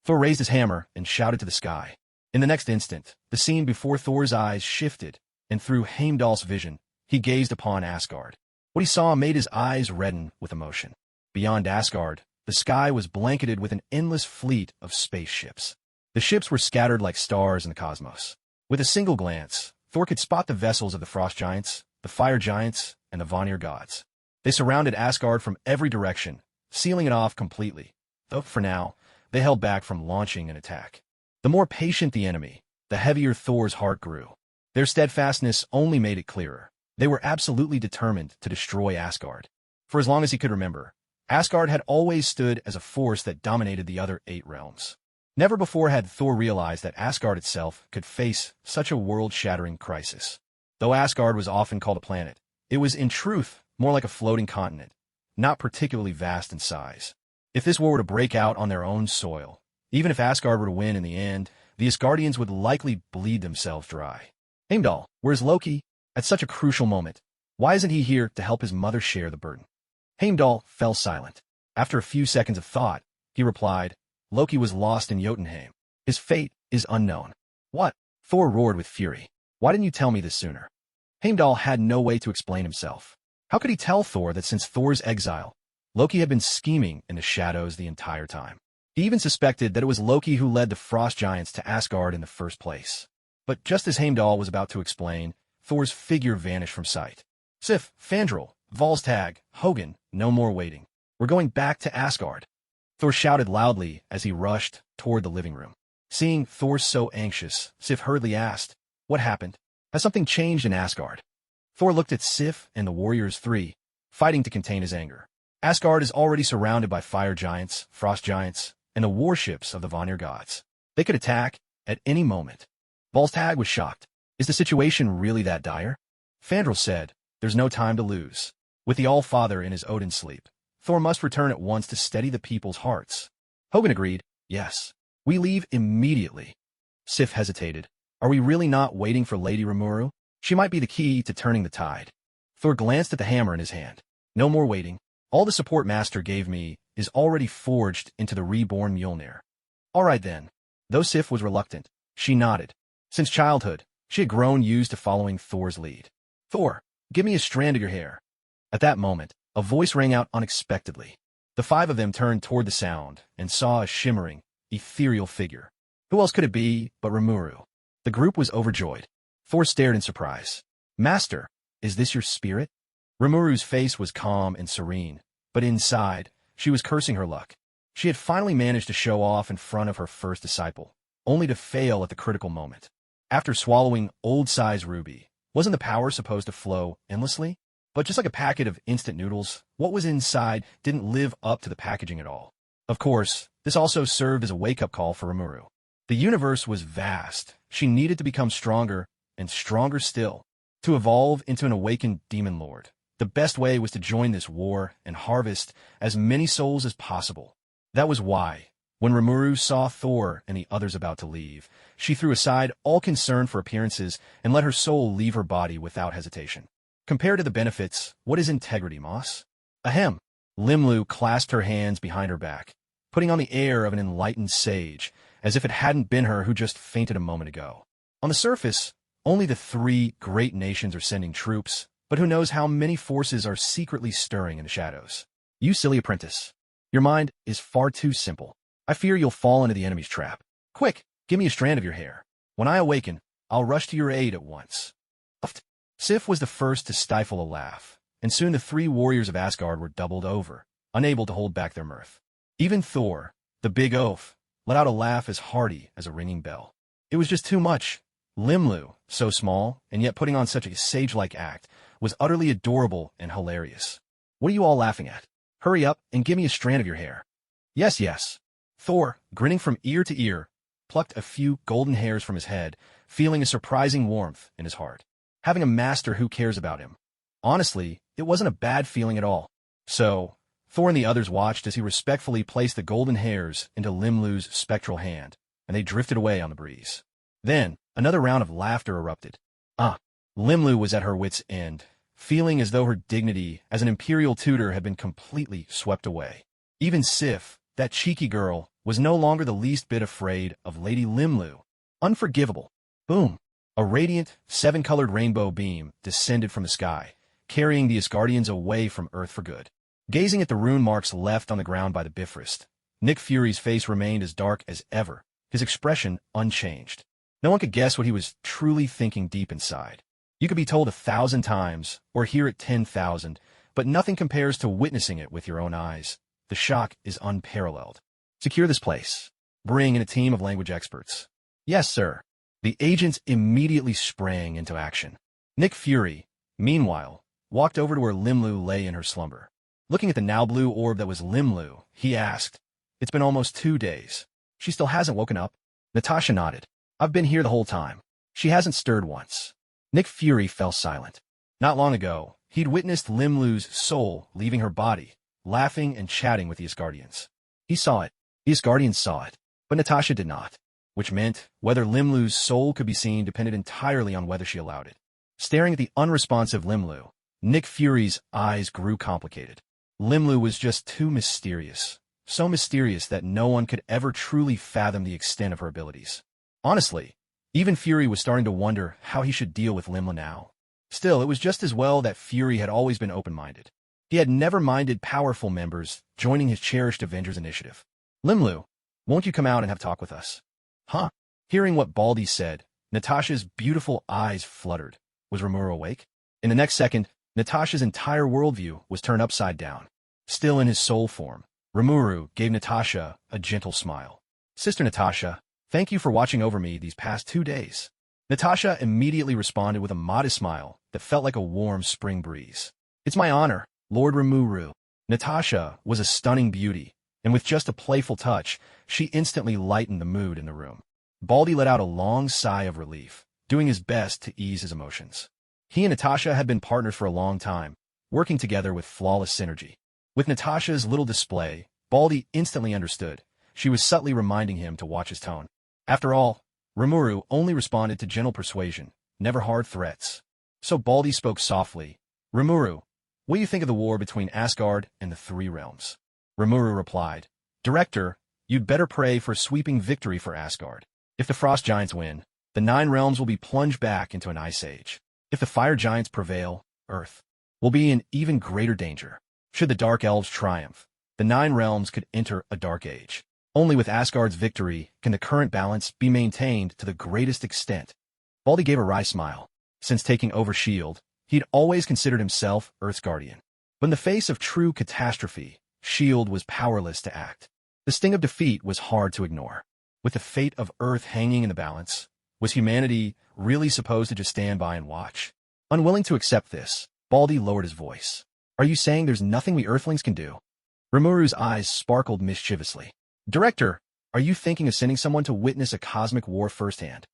Thor raised his hammer and shouted to the sky. In the next instant, the scene before Thor's eyes shifted, and through Heimdall's vision, he gazed upon Asgard. What he saw made his eyes redden with emotion. Beyond Asgard, the sky was blanketed with an endless fleet of spaceships. The ships were scattered like stars in the cosmos. With a single glance, Thor could spot the vessels of the frost giants, the fire giants, and the Vanir gods. They surrounded Asgard from every direction, sealing it off completely, though for now, they held back from launching an attack. The more patient the enemy, the heavier Thor's heart grew. Their steadfastness only made it clearer. They were absolutely determined to destroy Asgard. For as long as he could remember, Asgard had always stood as a force that dominated the other 8 realms. Never before had Thor realized that Asgard itself could face such a world-shattering crisis. Though Asgard was often called a planet, it was in truth more like a floating continent, not particularly vast in size. If this war were to break out on their own soil, even if Asgard were to win in the end, the Asgardians would likely bleed themselves dry. Heimdall, where's Loki? At such a crucial moment, why isn't he here to help his mother share the burden? Heimdall fell silent. After a few seconds of thought, he replied, Loki was lost in Jotunheim. His fate is unknown. What? Thor roared with fury. Why didn't you tell me this sooner? Heimdall had no way to explain himself. How could he tell Thor that since Thor's exile, Loki had been scheming in the shadows the entire time? He even suspected that it was Loki who led the frost giants to Asgard in the first place. But just as Heimdall was about to explain, Thor's figure vanished from sight. Sif, Fandral, Volstagg, Hogun, no more waiting. We're going back to Asgard. Thor shouted loudly as he rushed toward the living room. Seeing Thor so anxious, Sif hurriedly asked, What happened? Has something changed in Asgard? Thor looked at Sif and the Warriors 3, fighting to contain his anger. Asgard is already surrounded by fire giants, frost giants, and the warships of the Vanir gods. They could attack at any moment. Volstagg was shocked. Is the situation really that dire? Fandral said, There's no time to lose. With the All-Father in his Odin sleep, Thor must return at once to steady the people's hearts. Hogun agreed, Yes. We leave immediately. Sif hesitated. Are we really not waiting for Lady Remuru? She might be the key to turning the tide. Thor glanced at the hammer in his hand. No more waiting. All the support Master gave me is already forged into the reborn Mjolnir. All right then. Though Sif was reluctant, she nodded. Since childhood, she had grown used to following Thor's lead. Thor, give me a strand of your hair. At that moment, a voice rang out unexpectedly. The 5 of them turned toward the sound and saw a shimmering, ethereal figure. Who else could it be but Remuru? The group was overjoyed. Thor stared in surprise. Master, is this your spirit? Remuru's face was calm and serene, but inside, she was cursing her luck. She had finally managed to show off in front of her first disciple, only to fail at the critical moment. After swallowing Old Size Ruby, wasn't the power supposed to flow endlessly? But just like a packet of instant noodles, what was inside didn't live up to the packaging at all. Of course, this also served as a wake-up call for Rimuru. The universe was vast. She needed to become stronger, and stronger still. To evolve into an awakened demon lord, the best way was to join this war and harvest as many souls as possible. That was why, When Rimuru saw Thor and the others about to leave, she threw aside all concern for appearances and let her soul leave her body without hesitation. Compared to the benefits, what is integrity, Moss? Ahem. Rimuru clasped her hands behind her back, putting on the air of an enlightened sage, as if it hadn't been her who just fainted a moment ago. On the surface, only the three great nations are sending troops, but who knows how many forces are secretly stirring in the shadows. You silly apprentice. Your mind is far too simple. I fear you'll fall into the enemy's trap. Quick, give me a strand of your hair. When I awaken, I'll rush to your aid at once. Sif was the first to stifle a laugh, and soon the three warriors of Asgard were doubled over, unable to hold back their mirth. Even Thor, the big oaf, let out a laugh as hearty as a ringing bell. It was just too much. Rimuru, so small, and yet putting on such a sage-like act, was utterly adorable and hilarious. What are you all laughing at? Hurry up and give me a strand of your hair. Yes, yes. Thor, grinning from ear to ear, plucked a few golden hairs from his head, feeling a surprising warmth in his heart. Having a master who cares about him. Honestly, it wasn't a bad feeling at all. So, Thor and the others watched as he respectfully placed the golden hairs into Rimru's spectral hand, and they drifted away on the breeze. Then, another round of laughter erupted. Rimuru was at her wit's end, feeling as though her dignity as an imperial tutor had been completely swept away. Even Sif, that cheeky girl, was no longer the least bit afraid of Lady Rimuru. Unforgivable. Boom. A radiant, seven-colored rainbow beam descended from the sky, carrying the Asgardians away from Earth for good. Gazing at the rune marks left on the ground by the Bifrost, Nick Fury's face remained as dark as ever, his expression unchanged. No one could guess what he was truly thinking deep inside. You could be told 1,000 times, or hear it 10,000, but nothing compares to witnessing it with your own eyes. The shock is unparalleled. Secure this place. Bring in a team of language experts. Yes, sir. The agents immediately sprang into action. Nick Fury, meanwhile, walked over to where Rimuru lay in her slumber. Looking at the now blue orb that was Rimuru, he asked, "It's been almost 2 days. She still hasn't woken up?" Natasha nodded. "I've been here the whole time. She hasn't stirred once." Nick Fury fell silent. Not long ago, he'd witnessed Rimru's soul leaving her body, laughing and chatting with the Asgardians. He saw it. The Asgardians saw it. But Natasha did not. Which meant whether Rimru's soul could be seen depended entirely on whether she allowed it. Staring at the unresponsive Rimuru, Nick Fury's eyes grew complicated. Rimuru was just too mysterious. So mysterious that no one could ever truly fathom the extent of her abilities. Honestly, even Fury was starting to wonder how he should deal with Rimuru now. Still, it was just as well that Fury had always been open-minded. He had never minded powerful members joining his cherished Avengers initiative. "Rimuru, won't you come out and have a talk with us?" Huh? Hearing what Baldy said, Natasha's beautiful eyes fluttered. Was Remuru awake? In the next second, Natasha's entire worldview was turned upside down. Still in his soul form, Remuru gave Natasha a gentle smile. "Sister Natasha, thank you for watching over me these past 2 days." Natasha immediately responded with a modest smile that felt like a warm spring breeze. "It's my honor, Lord Remuru." Natasha was a stunning beauty, and with just a playful touch, she instantly lightened the mood in the room. Baldy let out a long sigh of relief, doing his best to ease his emotions. He and Natasha had been partners for a long time, working together with flawless synergy. With Natasha's little display, Baldy instantly understood. She was subtly reminding him to watch his tone. After all, Remuru only responded to gentle persuasion, never hard threats. So Baldy spoke softly. "Remuru, what do you think of the war between Asgard and the Three Realms?" Remuru replied, "Director, you'd better pray for a sweeping victory for Asgard. If the Frost Giants win, the 9 realms will be plunged back into an ice age. If the Fire Giants prevail, Earth will be in even greater danger. Should the Dark Elves triumph, the 9 realms could enter a dark age. Only with Asgard's victory can the current balance be maintained to the greatest extent." Baldy gave a wry smile. Since taking over S.H.I.E.L.D., he'd always considered himself Earth's guardian. But in the face of true catastrophe, S.H.I.E.L.D. was powerless to act. The sting of defeat was hard to ignore. With the fate of Earth hanging in the balance, was humanity really supposed to just stand by and watch? Unwilling to accept this, Baldy lowered his voice. "Are you saying there's nothing we Earthlings can do?" Remuru's eyes sparkled mischievously. "Director, are you thinking of sending someone to witness a cosmic war firsthand?"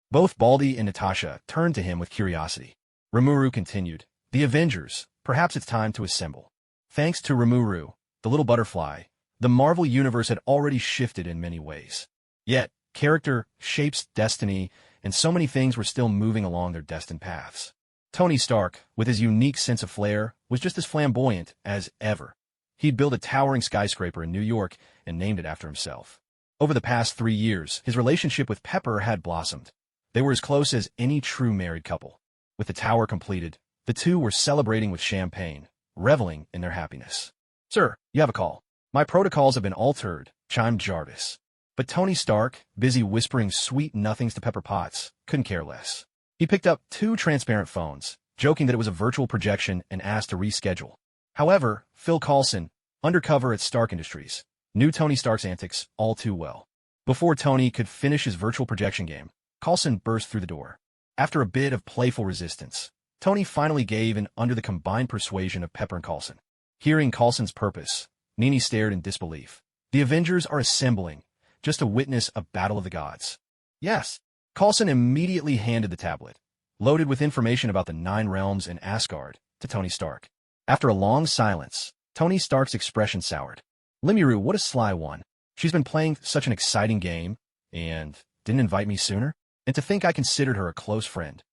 Both Baldy and Natasha turned to him with curiosity. Remuru continued, "The Avengers, perhaps it's time to assemble." Thanks to Remuru, the little butterfly, The Marvel Universe had already shifted in many ways. Yet, character shapes destiny, and so many things were still moving along their destined paths. Tony Stark, with his unique sense of flair, was just as flamboyant as ever. He'd built a towering skyscraper in New York and named it after himself. Over the past 3 years, his relationship with Pepper had blossomed. They were as close as any true married couple. With the tower completed, the two were celebrating with champagne, reveling in their happiness. "Sir, you have a call. My protocols have been altered," chimed Jarvis. But Tony Stark, busy whispering sweet nothings to Pepper Potts, couldn't care less. He picked up 2 transparent phones, joking that it was a virtual projection and asked to reschedule. However, Phil Coulson, undercover at Stark Industries, knew Tony Stark's antics all too well. Before Tony could finish his virtual projection game, Coulson burst through the door. After a bit of playful resistance, Tony finally gave in under the combined persuasion of Pepper and Coulson. Hearing Coulson's purpose, Nini stared in disbelief. "The Avengers are assembling, just to witness a battle of the gods." "Yes." Coulson immediately handed the tablet, loaded with information about the 9 realms in Asgard, to Tony Stark. After a long silence, Tony Stark's expression soured. "Rimuru, what a sly one. She's been playing such an exciting game, and didn't invite me sooner? And to think I considered her a close friend."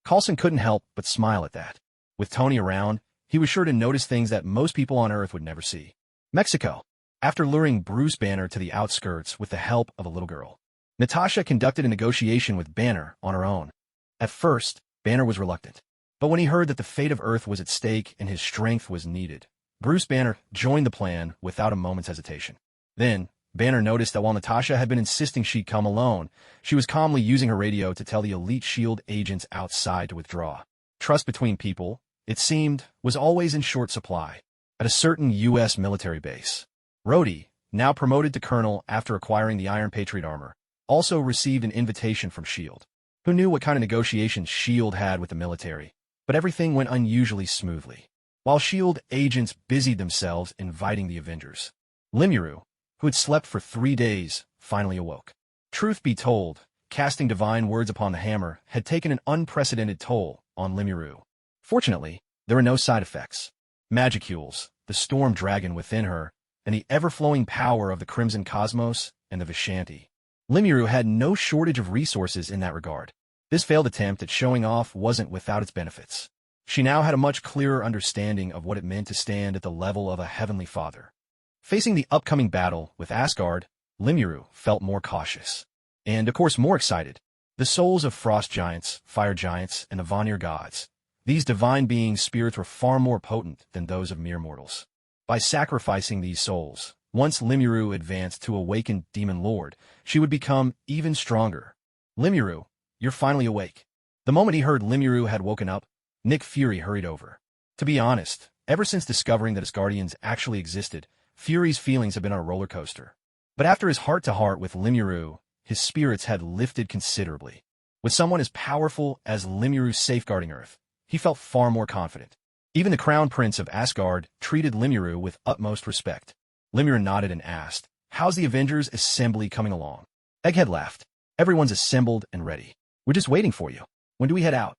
Coulson couldn't help but smile at that. With Tony around, he was sure to notice things that most people on Earth would never see. Mexico. After luring Bruce Banner to the outskirts with the help of a little girl, Natasha conducted a negotiation with Banner on her own. At first, Banner was reluctant. But when he heard that the fate of Earth was at stake and his strength was needed, Bruce Banner joined the plan without a moment's hesitation. Then, Banner noticed that while Natasha had been insisting she come alone, she was calmly using her radio to tell the elite S.H.I.E.L.D. agents outside to withdraw. Trust between people, it seemed, was always in short supply. At a certain U.S. military base, Rhodey, now promoted to colonel after acquiring the Iron Patriot armor, also received an invitation from S.H.I.E.L.D. Who knew what kind of negotiations S.H.I.E.L.D. had with the military? But everything went unusually smoothly. While S.H.I.E.L.D. agents busied themselves inviting the Avengers, Rimuru, who had slept for 3 days, finally awoke. Truth be told, casting divine words upon the hammer had taken an unprecedented toll on Rimuru. Fortunately, there were no side effects. Magicules, the storm dragon within her, and the ever-flowing power of the Crimson Cosmos and the Vishanti. Rimuru had no shortage of resources in that regard. This failed attempt at showing off wasn't without its benefits. She now had a much clearer understanding of what it meant to stand at the level of a heavenly father. Facing the upcoming battle with Asgard, Rimuru felt more cautious. And, of course, more excited. The souls of frost giants, fire giants, and the Vanir gods. These divine beings' spirits were far more potent than those of mere mortals. By sacrificing these souls, once Rimuru advanced to awaken Demon Lord, she would become even stronger. "Rimuru, you're finally awake." The moment he heard Rimuru had woken up, Nick Fury hurried over. To be honest, ever since discovering that Asgardians actually existed, Fury's feelings have been on a roller coaster. But after his heart-to-heart with Rimuru, his spirits had lifted considerably. With someone as powerful as Rimuru safeguarding Earth, he felt far more confident. Even the Crown Prince of Asgard treated Rimuru with utmost respect. Rimuru nodded and asked, "How's the Avengers Assembly coming along?" Egghead laughed. "Everyone's assembled and ready. We're just waiting for you. When do we head out?"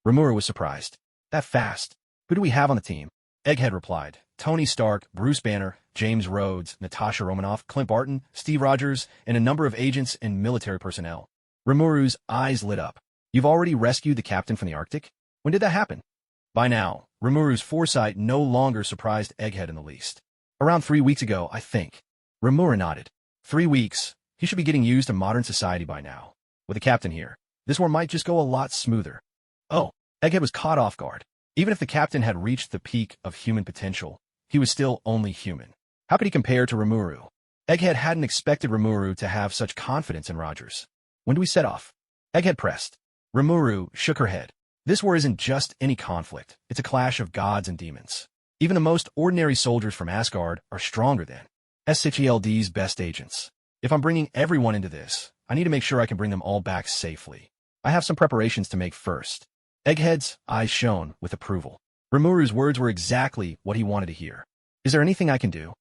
Remuru was surprised. "That fast? Who do we have on the team?" Egghead replied, "Tony Stark, Bruce Banner, James Rhodes, Natasha Romanoff, Clint Barton, Steve Rogers, and a number of agents and military personnel." Rimuru's eyes lit up. "You've already rescued the captain from the Arctic? When did that happen?" By now, Rimuru's foresight no longer surprised Egghead in the least. "Around 3 weeks ago, I think." Rimuru nodded. 3 weeks. He should be getting used to modern society by now. With a captain here, this war might just go a lot smoother. Oh, Egghead was caught off guard. Even if the captain had reached the peak of human potential, he was still only human. How could he compare to Rimuru? Egghead hadn't expected Rimuru to have such confidence in Rogers. "When do we set off?" Egghead pressed. Rimuru shook her head. "This war isn't just any conflict. It's a clash of gods and demons. Even the most ordinary soldiers from Asgard are stronger than S.H.E.L.D.'s best agents. If I'm bringing everyone into this, I need to make sure I can bring them all back safely. I have some preparations to make first." Egghead's eyes shone with approval. Rimuru's words were exactly what he wanted to hear. "Is there anything I can do?"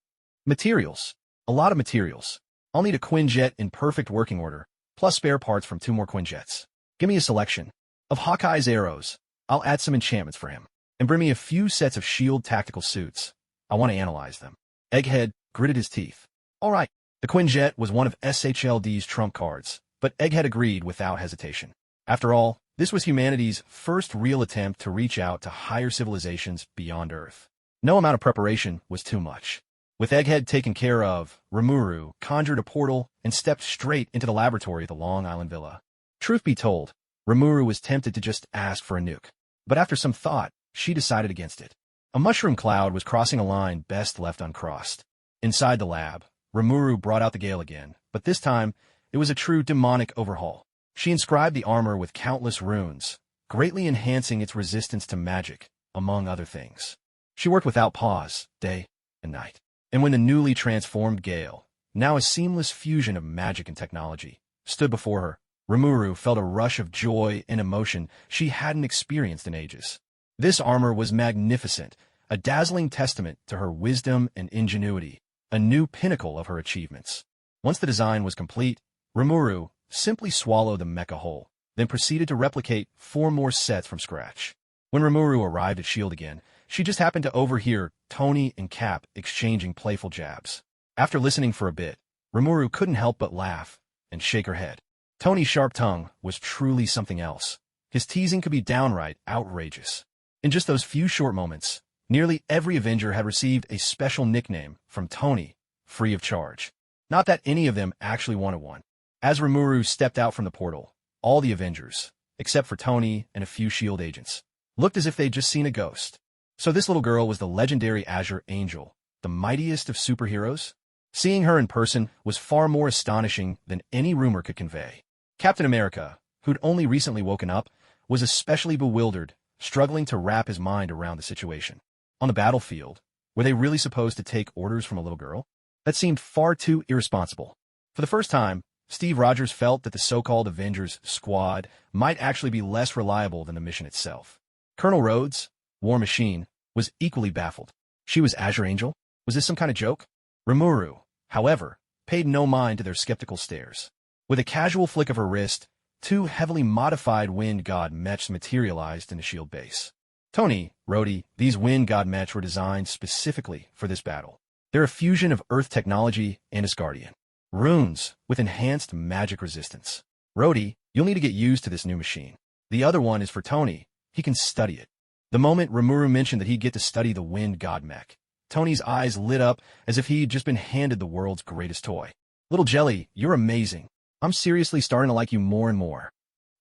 "Materials. A lot of materials. I'll need a Quinjet in perfect working order, plus spare parts from 2 more Quinjets. Give me a selection. Of Hawkeye's arrows, I'll add some enchantments for him. And bring me a few sets of S.H.I.E.L.D. tactical suits. I want to analyze them." Egghead gritted his teeth. All right. The Quinjet was one of SHLD's trump cards, but Egghead agreed without hesitation. After all, this was humanity's first real attempt to reach out to higher civilizations beyond Earth. No amount of preparation was too much. With Egghead taken care of, Rimuru conjured a portal and stepped straight into the laboratory of the Long Island Villa. Truth be told, Rimuru was tempted to just ask for a nuke, but after some thought, she decided against it. A mushroom cloud was crossing a line best left uncrossed. Inside the lab, Remuru brought out the Gale again, but this time, it was a true demonic overhaul. She inscribed the armor with countless runes, greatly enhancing its resistance to magic, among other things. She worked without pause, day and night. And when the newly transformed Gale, now a seamless fusion of magic and technology, stood before her, Rimuru felt a rush of joy and emotion she hadn't experienced in ages. This armor was magnificent, a dazzling testament to her wisdom and ingenuity, a new pinnacle of her achievements. Once the design was complete, Rimuru simply swallowed the mecha whole, then proceeded to replicate 4 more sets from scratch. When Rimuru arrived at S.H.I.E.L.D. again, she just happened to overhear Tony and Cap exchanging playful jabs. After listening for a bit, Rimuru couldn't help but laugh and shake her head. Tony's sharp tongue was truly something else. His teasing could be downright outrageous. In just those few short moments, nearly every Avenger had received a special nickname from Tony, free of charge. Not that any of them actually wanted one. As Rimuru stepped out from the portal, all the Avengers, except for Tony and a few S.H.I.E.L.D. agents, looked as if they'd just seen a ghost. So this little girl was the legendary Azure Angel, the mightiest of superheroes? Seeing her in person was far more astonishing than any rumor could convey. Captain America, who'd only recently woken up, was especially bewildered, struggling to wrap his mind around the situation. On the battlefield, were they really supposed to take orders from a little girl? That seemed far too irresponsible. For the first time, Steve Rogers felt that the so-called Avengers squad might actually be less reliable than the mission itself. Colonel Rhodes, War Machine, was equally baffled. She was Azure Angel? Was this some kind of joke? Remuru, however, paid no mind to their skeptical stares. With a casual flick of her wrist, 2 heavily modified Wind God mechs materialized in the S.H.I.E.L.D. base. Tony, Rhodey, these Wind God mechs were designed specifically for this battle. They're a fusion of Earth technology and Asgardian runes with enhanced magic resistance. Rhodey, you'll need to get used to this new machine. The other one is for Tony. He can study it. The moment Rimuru mentioned that he'd get to study the Wind God mech, Tony's eyes lit up as if he'd just been handed the world's greatest toy. Little Jelly, you're amazing. I'm seriously starting to like you more and more.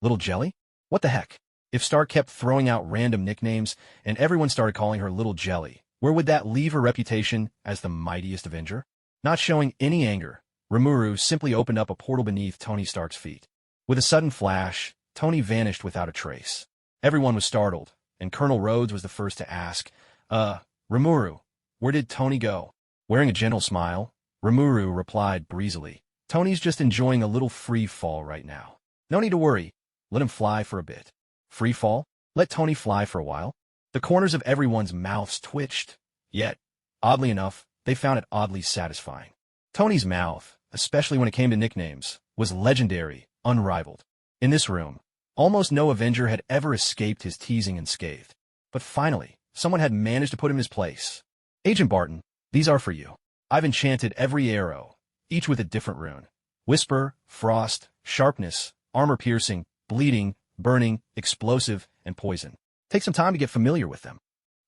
Little Jelly? What the heck? If Stark kept throwing out random nicknames and everyone started calling her Little Jelly, where would that leave her reputation as the mightiest Avenger? Not showing any anger, Rimuru simply opened up a portal beneath Tony Stark's feet. With a sudden flash, Tony vanished without a trace. Everyone was startled, and Colonel Rhodes was the first to ask, Rimuru, where did Tony go? Wearing a gentle smile, Rimuru replied breezily, Tony's just enjoying a little free fall right now. No need to worry. Let him fly for a bit. Free fall? Let Tony fly for a while? The corners of everyone's mouths twitched. Yet, oddly enough, they found it oddly satisfying. Tony's mouth, especially when it came to nicknames, was legendary, unrivaled. In this room, almost no Avenger had ever escaped his teasing unscathed. But finally, someone had managed to put him in his place. Agent Barton, these are for you. I've enchanted every arrow, each with a different rune. Whisper, Frost, Sharpness, Armor-piercing, Bleeding, Burning, Explosive, and Poison. Take some time to get familiar with them.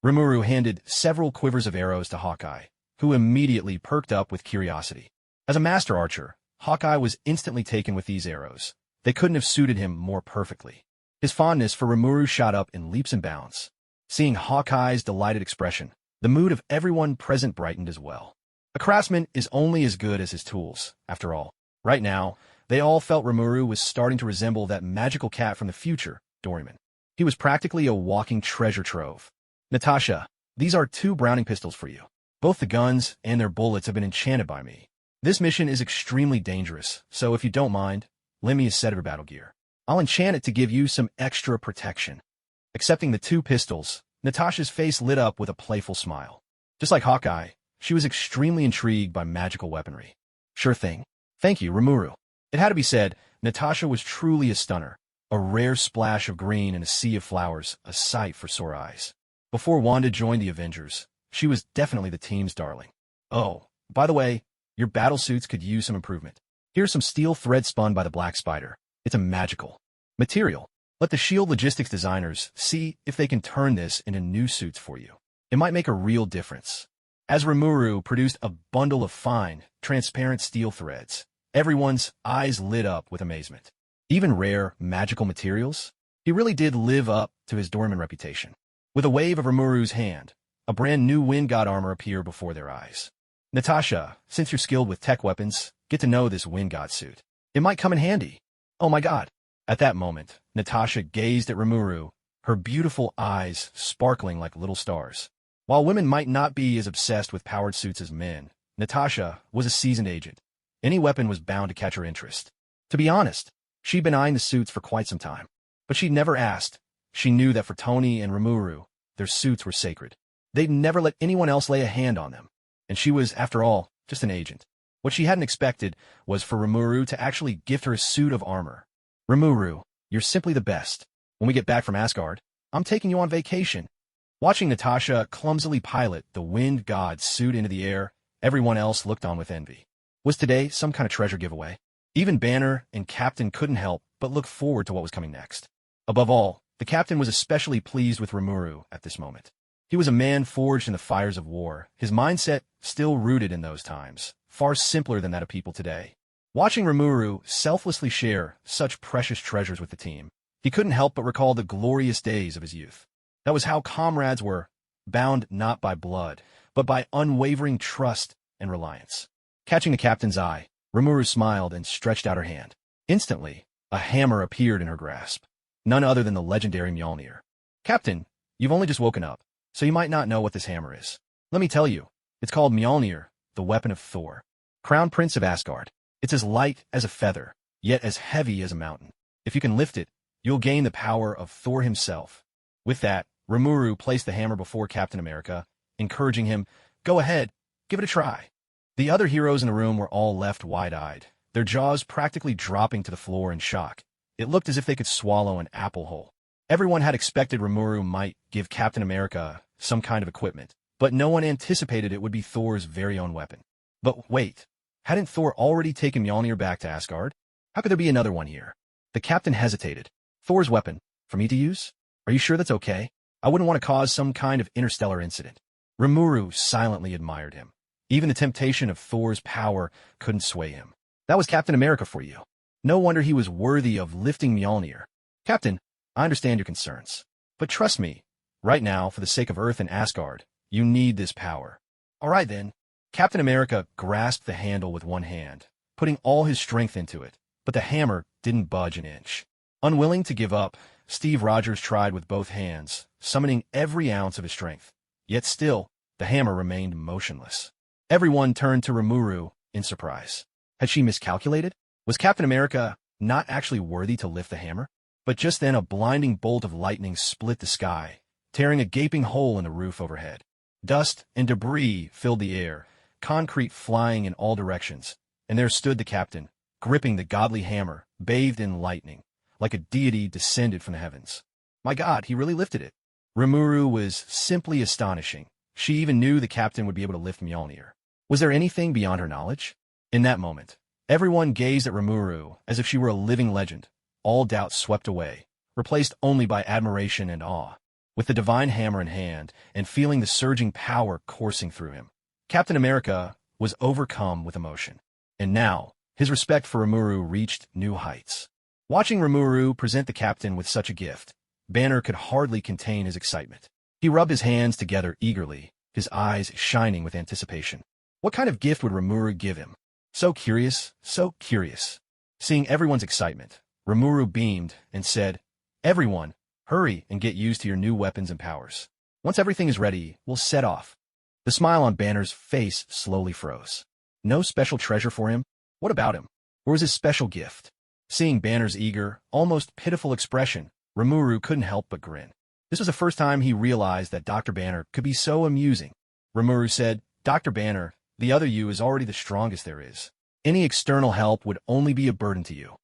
Remuru handed several quivers of arrows to Hawkeye, who immediately perked up with curiosity. As a master archer, Hawkeye was instantly taken with these arrows. They couldn't have suited him more perfectly. His fondness for Remuru shot up in leaps and bounds. Seeing Hawkeye's delighted expression, the mood of everyone present brightened as well. A craftsman is only as good as his tools, after all. Right now, they all felt Rimuru was starting to resemble that magical cat from the future, Doryman. He was practically a walking treasure trove. Natasha, these are 2 Browning pistols for you. Both the guns and their bullets have been enchanted by me. This mission is extremely dangerous, so if you don't mind, lend me a set of your battle gear. I'll enchant it to give you some extra protection. Accepting the 2 pistols, Natasha's face lit up with a playful smile. Just like Hawkeye, she was extremely intrigued by magical weaponry. Sure thing. Thank you, Rimuru. It had to be said, Natasha was truly a stunner. A rare splash of green in a sea of flowers, a sight for sore eyes. Before Wanda joined the Avengers, she was definitely the team's darling. Oh, by the way, Your battle suits could use some improvement. Here's some steel thread spun by the Black Spider. It's a magical material. Let the Shield logistics designers see if they can turn this into new suits for you. It might make a real difference. As Rimuru produced a bundle of fine, transparent steel threads, everyone's eyes lit up with amazement. Even rare, magical materials? He really did live up to his doorman reputation. With a wave of Rimuru's hand, a brand new wind god armor appeared before their eyes. Natasha, since you're skilled with tech weapons, get to know this wind god suit. It might come in handy. Oh my god. At that moment, Natasha gazed at Rimuru, her beautiful eyes sparkling like little stars. While women might not be as obsessed with powered suits as men, Natasha was a seasoned agent. Any weapon was bound to catch her interest. To be honest, she'd been eyeing the suits for quite some time. But she'd never asked. She knew that for Tony and Remuru, their suits were sacred. They'd never let anyone else lay a hand on them. And she was, after all, just an agent. What she hadn't expected was for Remuru to actually gift her a suit of armor. Remuru, you're simply the best. When we get back from Asgard, I'm taking you on vacation. Watching Natasha clumsily pilot the wind god's suit into the air, everyone else looked on with envy. Was today some kind of treasure giveaway? Even Banner and Captain couldn't help but look forward to what was coming next. Above all, the Captain was especially pleased with Remuru at this moment. He was a man forged in the fires of war, his mindset still rooted in those times, far simpler than that of people today. Watching Remuru selflessly share such precious treasures with the team, he couldn't help but recall the glorious days of his youth. That was how comrades were, bound not by blood, but by unwavering trust and reliance. Catching the Captain's eye, Remuru smiled and stretched out her hand. Instantly, a hammer appeared in her grasp. None other than the legendary Mjolnir. Captain, you've only just woken up, so you might not know what this hammer is. Let me tell you, it's called Mjolnir, the weapon of Thor, Crown Prince of Asgard. It's as light as a feather, yet as heavy as a mountain. If you can lift it, you'll gain the power of Thor himself. With that, Remuru placed the hammer before Captain America, encouraging him, go ahead, give it a try. The other heroes in the room were all left wide-eyed, their jaws practically dropping to the floor in shock. It looked as if they could swallow an apple whole. Everyone had expected Remuru might give Captain America some kind of equipment, but no one anticipated it would be Thor's very own weapon. But wait, hadn't Thor already taken Mjolnir back to Asgard? How could there be another one here? The Captain hesitated. Thor's weapon, for me to use? Are you sure that's okay? I wouldn't want to cause some kind of interstellar incident. Rimuru silently admired him. Even the temptation of Thor's power couldn't sway him. That was Captain America for you. No wonder he was worthy of lifting Mjolnir. Captain, I understand your concerns. But trust me, right now, for the sake of Earth and Asgard, you need this power. All right then. Captain America grasped the handle with one hand, putting all his strength into it, but the hammer didn't budge an inch. Unwilling to give up, Steve Rogers tried with both hands, summoning every ounce of his strength. Yet still, the hammer remained motionless. Everyone turned to Rimuru in surprise. Had she miscalculated? Was Captain America not actually worthy to lift the hammer? But just then a blinding bolt of lightning split the sky, tearing a gaping hole in the roof overhead. Dust and debris filled the air, concrete flying in all directions, and there stood the Captain, gripping the godly hammer, bathed in lightning, like a deity descended from the heavens. My God, he really lifted it. Remuru was simply astonishing. She even knew the Captain would be able to lift Mjolnir. Was there anything beyond her knowledge? In that moment, everyone gazed at Remuru as if she were a living legend, all doubt swept away, replaced only by admiration and awe. With the divine hammer in hand and feeling the surging power coursing through him, Captain America was overcome with emotion. And now, his respect for Remuru reached new heights. Watching Remuru present the Captain with such a gift, Banner could hardly contain his excitement. He rubbed his hands together eagerly, his eyes shining with anticipation. What kind of gift would Remuru give him? So curious, so curious. Seeing everyone's excitement, Remuru beamed and said, everyone, hurry and get used to your new weapons and powers. Once everything is ready, we'll set off. The smile on Banner's face slowly froze. No special treasure for him? What about him? Or was his special gift? Seeing Banner's eager, almost pitiful expression, Remuru couldn't help but grin. This was the first time he realized that Dr. Banner could be so amusing. Remuru said, Dr. Banner, the other you is already the strongest there is. Any external help would only be a burden to you.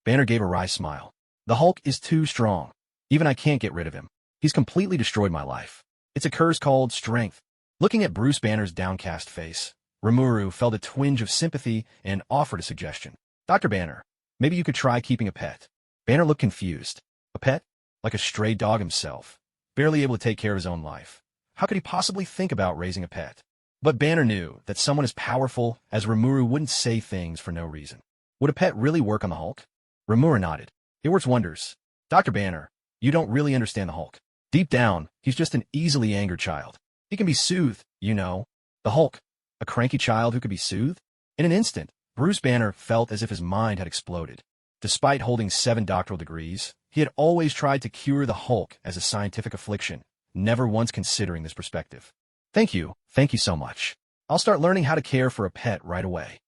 Banner gave a wry smile. The Hulk is too strong. Even I can't get rid of him. He's completely destroyed my life. It's a curse called strength. Looking at Bruce Banner's downcast face, Rimuru felt a twinge of sympathy and offered a suggestion. Dr. Banner, maybe you could try keeping a pet. Banner looked confused. A pet? Like a stray dog himself, barely able to take care of his own life. How could he possibly think about raising a pet? But Banner knew that someone as powerful as Remuru wouldn't say things for no reason. Would a pet really work on the Hulk? Remuru nodded. It works wonders. Dr. Banner, you don't really understand the Hulk. Deep down, he's just an easily angered child. He can be soothed, you know. The Hulk, a cranky child who could be soothed? In an instant, Bruce Banner felt as if his mind had exploded. Despite holding 7 doctoral degrees, he had always tried to cure the Hulk as a scientific affliction, never once considering this perspective. Thank you so much. I'll start learning how to care for a pet right away.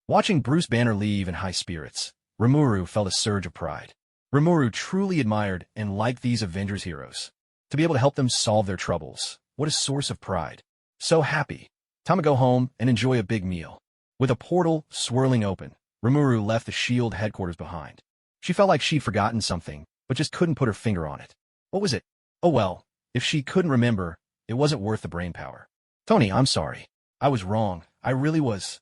Watching Bruce Banner leave in high spirits, Rimuru felt a surge of pride. Rimuru truly admired and liked these Avengers heroes. To be able to help them solve their troubles, what a source of pride. So happy. Time to go home and enjoy a big meal. With a portal swirling open, Rimuru left the S.H.I.E.L.D. headquarters behind. She felt like she'd forgotten something, but just couldn't put her finger on it. What was it? Oh well, if she couldn't remember, it wasn't worth the brainpower. Tony, I'm sorry. I was wrong. I really was.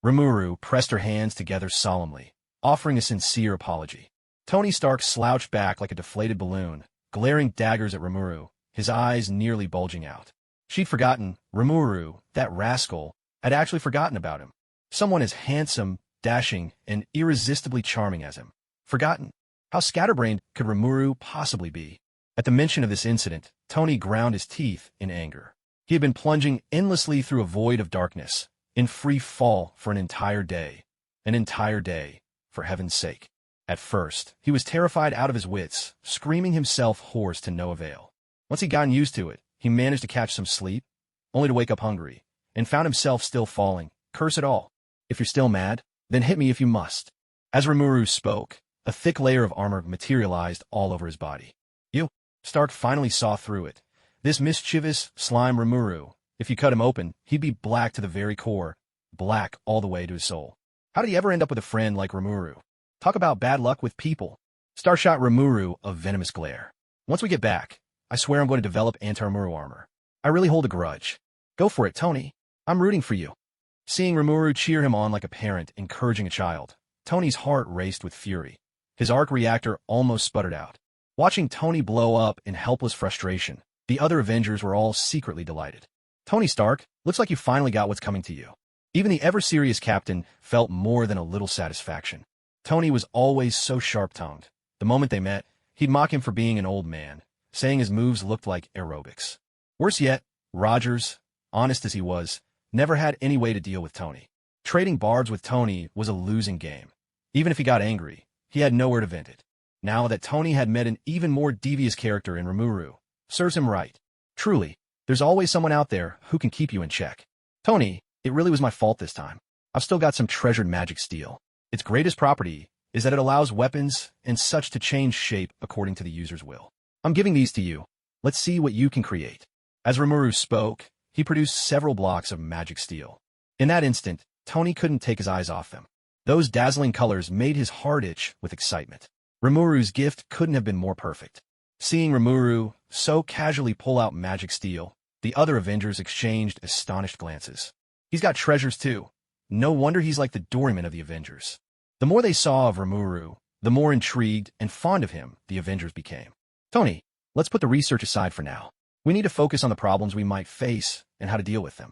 Rimuru pressed her hands together solemnly, offering a sincere apology. Tony Stark slouched back like a deflated balloon, glaring daggers at Rimuru, his eyes nearly bulging out. She'd forgotten, Rimuru, that rascal, had actually forgotten about him. Someone as handsome, dashing, and irresistibly charming as him. Forgotten? How scatterbrained could Rimuru possibly be? At the mention of this incident, Tony ground his teeth in anger. He had been plunging endlessly through a void of darkness, in free fall for an entire day. An entire day, for heaven's sake. At first, he was terrified out of his wits, screaming himself hoarse to no avail. Once he'd gotten used to it, he managed to catch some sleep, only to wake up hungry, and found himself still falling. Curse it all. If you're still mad, then hit me if you must. As Remuru spoke, a thick layer of armor materialized all over his body. You, Stark finally saw through it. This mischievous slime Remuru, if you cut him open, he'd be black to the very core, black all the way to his soul. How did he ever end up with a friend like Remuru? Talk about bad luck with people. Star shot Remuru a venomous glare. Once we get back, I swear I'm going to develop anti-Remuru armor. I really hold a grudge. Go for it, Tony. I'm rooting for you. Seeing Remuru cheer him on like a parent encouraging a child, Tony's heart raced with fury. His arc reactor almost sputtered out. Watching Tony blow up in helpless frustration, the other Avengers were all secretly delighted. Tony Stark, looks like you finally got what's coming to you. Even the ever-serious captain felt more than a little satisfaction. Tony was always so sharp-tongued. The moment they met, he'd mock him for being an old man, saying his moves looked like aerobics. Worse yet, Rogers, honest as he was, never had any way to deal with Tony. Trading barbs with Tony was a losing game. Even if he got angry, he had nowhere to vent it. Now that Tony had met an even more devious character in Remuru, serves him right. Truly, there's always someone out there who can keep you in check. Tony, it really was my fault this time. I've still got some treasured magic steel. Its greatest property is that it allows weapons and such to change shape according to the user's will. I'm giving these to you. Let's see what you can create. As Remuru spoke, he produced several blocks of magic steel. In that instant, Tony couldn't take his eyes off them. Those dazzling colors made his heart itch with excitement. Remuru's gift couldn't have been more perfect. Seeing Remuru so casually pull out magic steel, the other Avengers exchanged astonished glances. He's got treasures too. No wonder he's like the Doraemon of the Avengers. The more they saw of Remuru, the more intrigued and fond of him the Avengers became. Tony, let's put the research aside for now. We need to focus on the problems we might face and how to deal with them.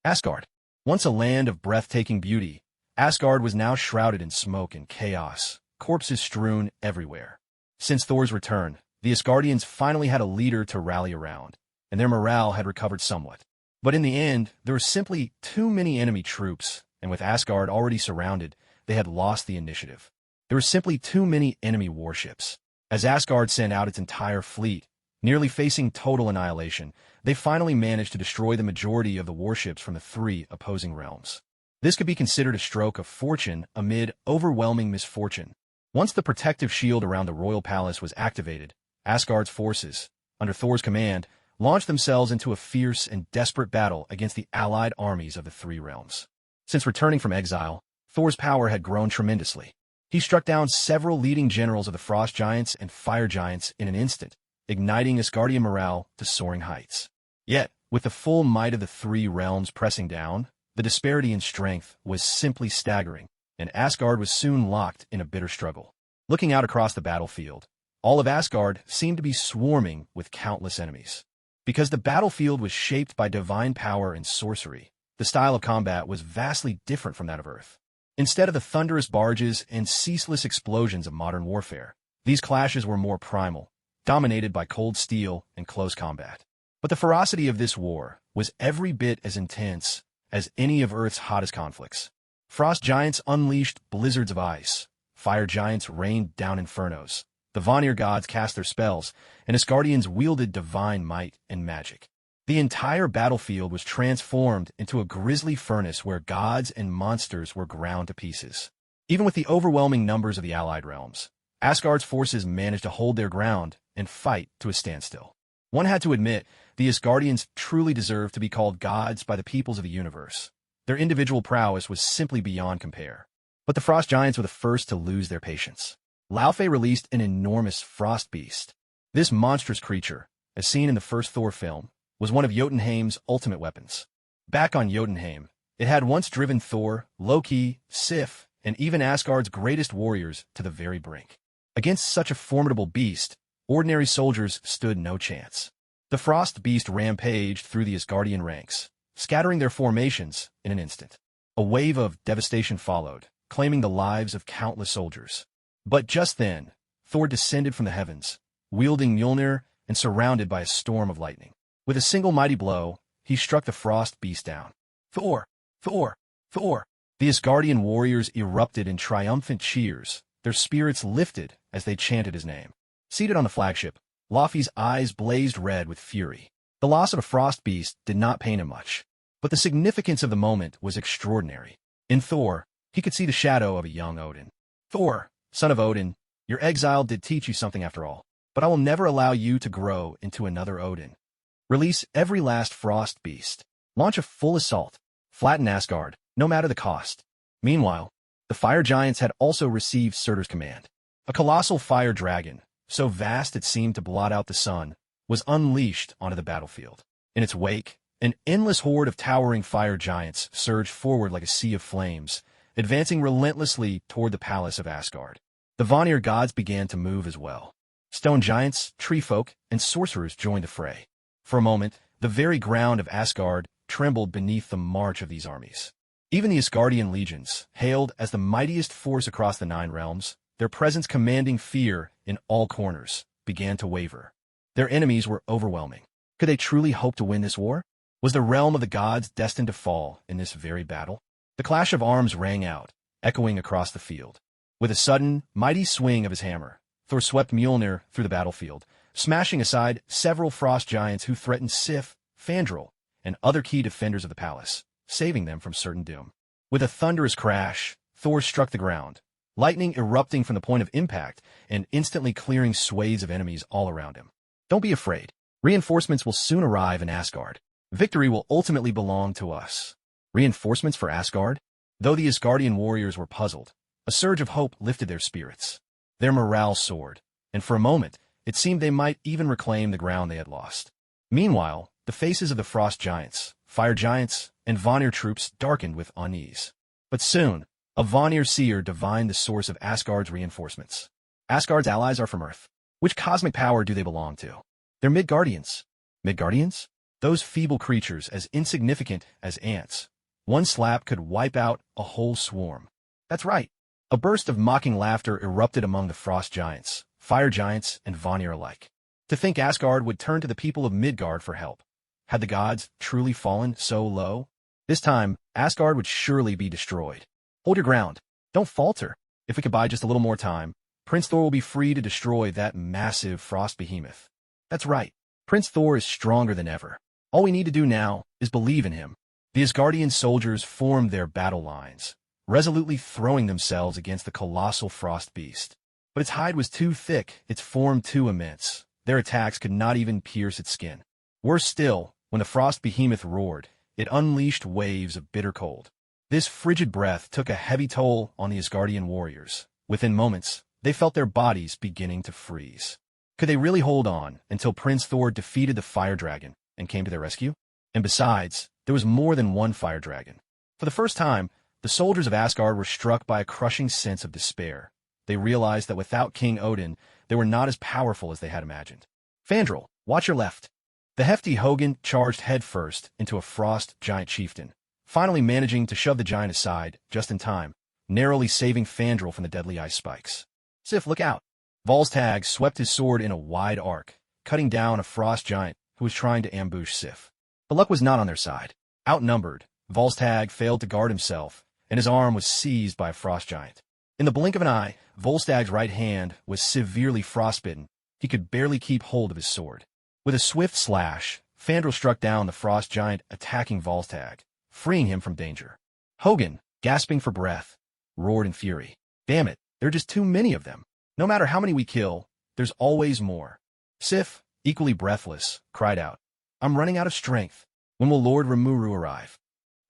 Asgard. Once a land of breathtaking beauty, Asgard was now shrouded in smoke and chaos, corpses strewn everywhere. Since Thor's return, the Asgardians finally had a leader to rally around, and their morale had recovered somewhat. But in the end, there were simply too many enemy troops, and with Asgard already surrounded, they had lost the initiative. There were simply too many enemy warships. As Asgard sent out its entire fleet, nearly facing total annihilation, they finally managed to destroy the majority of the warships from the 3 opposing realms. This could be considered a stroke of fortune amid overwhelming misfortune. Once the protective shield around the royal palace was activated, Asgard's forces, under Thor's command, launched themselves into a fierce and desperate battle against the allied armies of the 3 realms. Since returning from exile, Thor's power had grown tremendously. He struck down several leading generals of the Frost Giants and Fire Giants in an instant, igniting Asgardian morale to soaring heights. Yet, with the full might of the 3 realms pressing down, The disparity in strength was simply staggering, and Asgard was soon locked in a bitter struggle. Looking out across the battlefield, all of Asgard seemed to be swarming with countless enemies. Because the battlefield was shaped by divine power and sorcery, the style of combat was vastly different from that of Earth. Instead of the thunderous barges and ceaseless explosions of modern warfare, these clashes were more primal, dominated by cold steel and close combat. But the ferocity of this war was every bit as intense as any of Earth's hottest conflicts. Frost giants unleashed blizzards of ice, fire giants rained down infernos, the Vanir gods cast their spells, and Asgardians wielded divine might and magic. The entire battlefield was transformed into a grisly furnace where gods and monsters were ground to pieces. Even with the overwhelming numbers of the allied realms, Asgard's forces managed to hold their ground and fight to a standstill. One had to admit, the Asgardians truly deserved to be called gods by the peoples of the universe. Their individual prowess was simply beyond compare. But the frost giants were the first to lose their patience. Laufey released an enormous frost beast. This monstrous creature, as seen in the first Thor film, was one of Jotunheim's ultimate weapons. Back on Jotunheim, it had once driven Thor, Loki, Sif, and even Asgard's greatest warriors to the very brink. Against such a formidable beast, ordinary soldiers stood no chance. The frost beast rampaged through the Asgardian ranks, scattering their formations in an instant. A wave of devastation followed, claiming the lives of countless soldiers. But just then, Thor descended from the heavens, wielding Mjolnir and surrounded by a storm of lightning. With a single mighty blow, he struck the frost beast down. Thor! Thor! Thor! The Asgardian warriors erupted in triumphant cheers, their spirits lifted as they chanted his name. Seated on the flagship, Laufey's eyes blazed red with fury. The loss of a frost beast did not pain him much, but the significance of the moment was extraordinary. In Thor, he could see the shadow of a young Odin. Thor, son of Odin, your exile did teach you something after all, but I will never allow you to grow into another Odin. Release every last frost beast. Launch a full assault. Flatten Asgard, no matter the cost. Meanwhile, the fire giants had also received Surtur's command. A colossal fire dragon, so vast it seemed to blot out the sun, was unleashed onto the battlefield. In its wake, an endless horde of towering fire giants surged forward like a sea of flames, advancing relentlessly toward the palace of Asgard. The Vanir gods began to move as well. Stone giants, tree folk, and sorcerers joined the fray. For a moment, the very ground of Asgard trembled beneath the march of these armies. Even the Asgardian legions, hailed as the mightiest force across the Nine Realms, their presence commanding fear in all corners, began to waver. Their enemies were overwhelming. Could they truly hope to win this war? Was the realm of the gods destined to fall in this very battle? The clash of arms rang out, echoing across the field. With a sudden, mighty swing of his hammer, Thor swept Mjolnir through the battlefield, smashing aside several frost giants who threatened Sif, Fandral, and other key defenders of the palace, saving them from certain doom. With a thunderous crash, Thor struck the ground, lightning erupting from the point of impact and instantly clearing swathes of enemies all around him. Don't be afraid. Reinforcements will soon arrive in Asgard. Victory will ultimately belong to us. Reinforcements for Asgard? Though the Asgardian warriors were puzzled, a surge of hope lifted their spirits. Their morale soared, and for a moment, it seemed they might even reclaim the ground they had lost. Meanwhile, the faces of the frost giants, fire giants, and Vanir troops darkened with unease. But soon, a Vanir seer divined the source of Asgard's reinforcements. Asgard's allies are from Earth. Which cosmic power do they belong to? They're Midgardians. Midgardians? Those feeble creatures as insignificant as ants. One slap could wipe out a whole swarm. That's right. A burst of mocking laughter erupted among the frost giants, fire giants, and Vanir alike. To think Asgard would turn to the people of Midgard for help. Had the gods truly fallen so low? This time, Asgard would surely be destroyed. Hold your ground. Don't falter. If we could buy just a little more time, Prince Thor will be free to destroy that massive frost behemoth. That's right. Prince Thor is stronger than ever. All we need to do now is believe in him. The Asgardian soldiers formed their battle lines, resolutely throwing themselves against the colossal frost beast. But its hide was too thick, its form too immense. Their attacks could not even pierce its skin. Worse still, when the frost behemoth roared, it unleashed waves of bitter cold. This frigid breath took a heavy toll on the Asgardian warriors. Within moments, they felt their bodies beginning to freeze. Could they really hold on until Prince Thor defeated the fire dragon and came to their rescue? And besides, there was more than one fire dragon. For the first time, the soldiers of Asgard were struck by a crushing sense of despair. They realized that without King Odin, they were not as powerful as they had imagined. Fandral, watch your left. The hefty Hogun charged headfirst into a frost giant chieftain, finally managing to shove the giant aside just in time, narrowly saving Fandral from the deadly ice spikes. Sif, look out! Volstagg swept his sword in a wide arc, cutting down a frost giant who was trying to ambush Sif. But luck was not on their side. Outnumbered, Volstagg failed to guard himself, and his arm was seized by a frost giant. In the blink of an eye, Volstagg's right hand was severely frostbitten. He could barely keep hold of his sword. With a swift slash, Fandral struck down the frost giant, attacking Volstagg, freeing him from danger. Hogun, gasping for breath, roared in fury. Damn it, there are just too many of them. No matter how many we kill, there's always more. Sif, equally breathless, cried out, I'm running out of strength. When will Lord Rimuru arrive?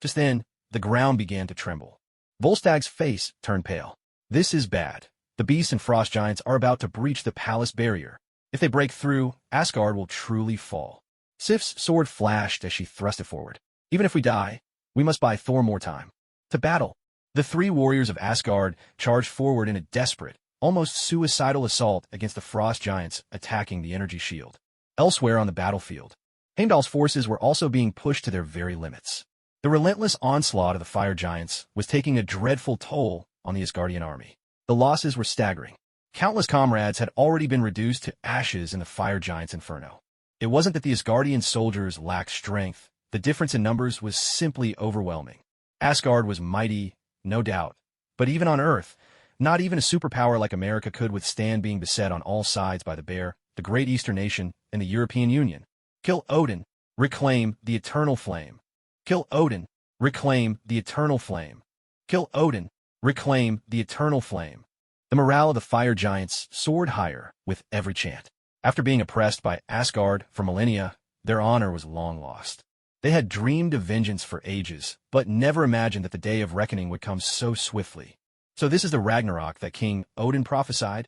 Just then, the ground began to tremble. Volstagg's face turned pale. This is bad. The beasts and frost giants are about to breach the palace barrier. If they break through, Asgard will truly fall. Sif's sword flashed as she thrust it forward. Even if we die, we must buy Thor more time. To battle. The three warriors of Asgard charged forward in a desperate, almost suicidal assault against the frost giants attacking the energy shield. Elsewhere on the battlefield, Heimdall's forces were also being pushed to their very limits. The relentless onslaught of the fire giants was taking a dreadful toll on the Asgardian army. The losses were staggering. Countless comrades had already been reduced to ashes in the fire giant's inferno. It wasn't that the Asgardian soldiers lacked strength. The difference in numbers was simply overwhelming. Asgard was mighty, no doubt, but even on Earth, not even a superpower like America could withstand being beset on all sides by the Bear, the Great Eastern Nation, and the European Union. Kill Odin, reclaim the eternal flame. Kill Odin, reclaim the eternal flame. Kill Odin, reclaim the eternal flame. The morale of the fire giants soared higher with every chant. After being oppressed by Asgard for millennia, their honor was long lost. They had dreamed of vengeance for ages, but never imagined that the day of reckoning would come so swiftly. So this is the Ragnarok that King Odin prophesied?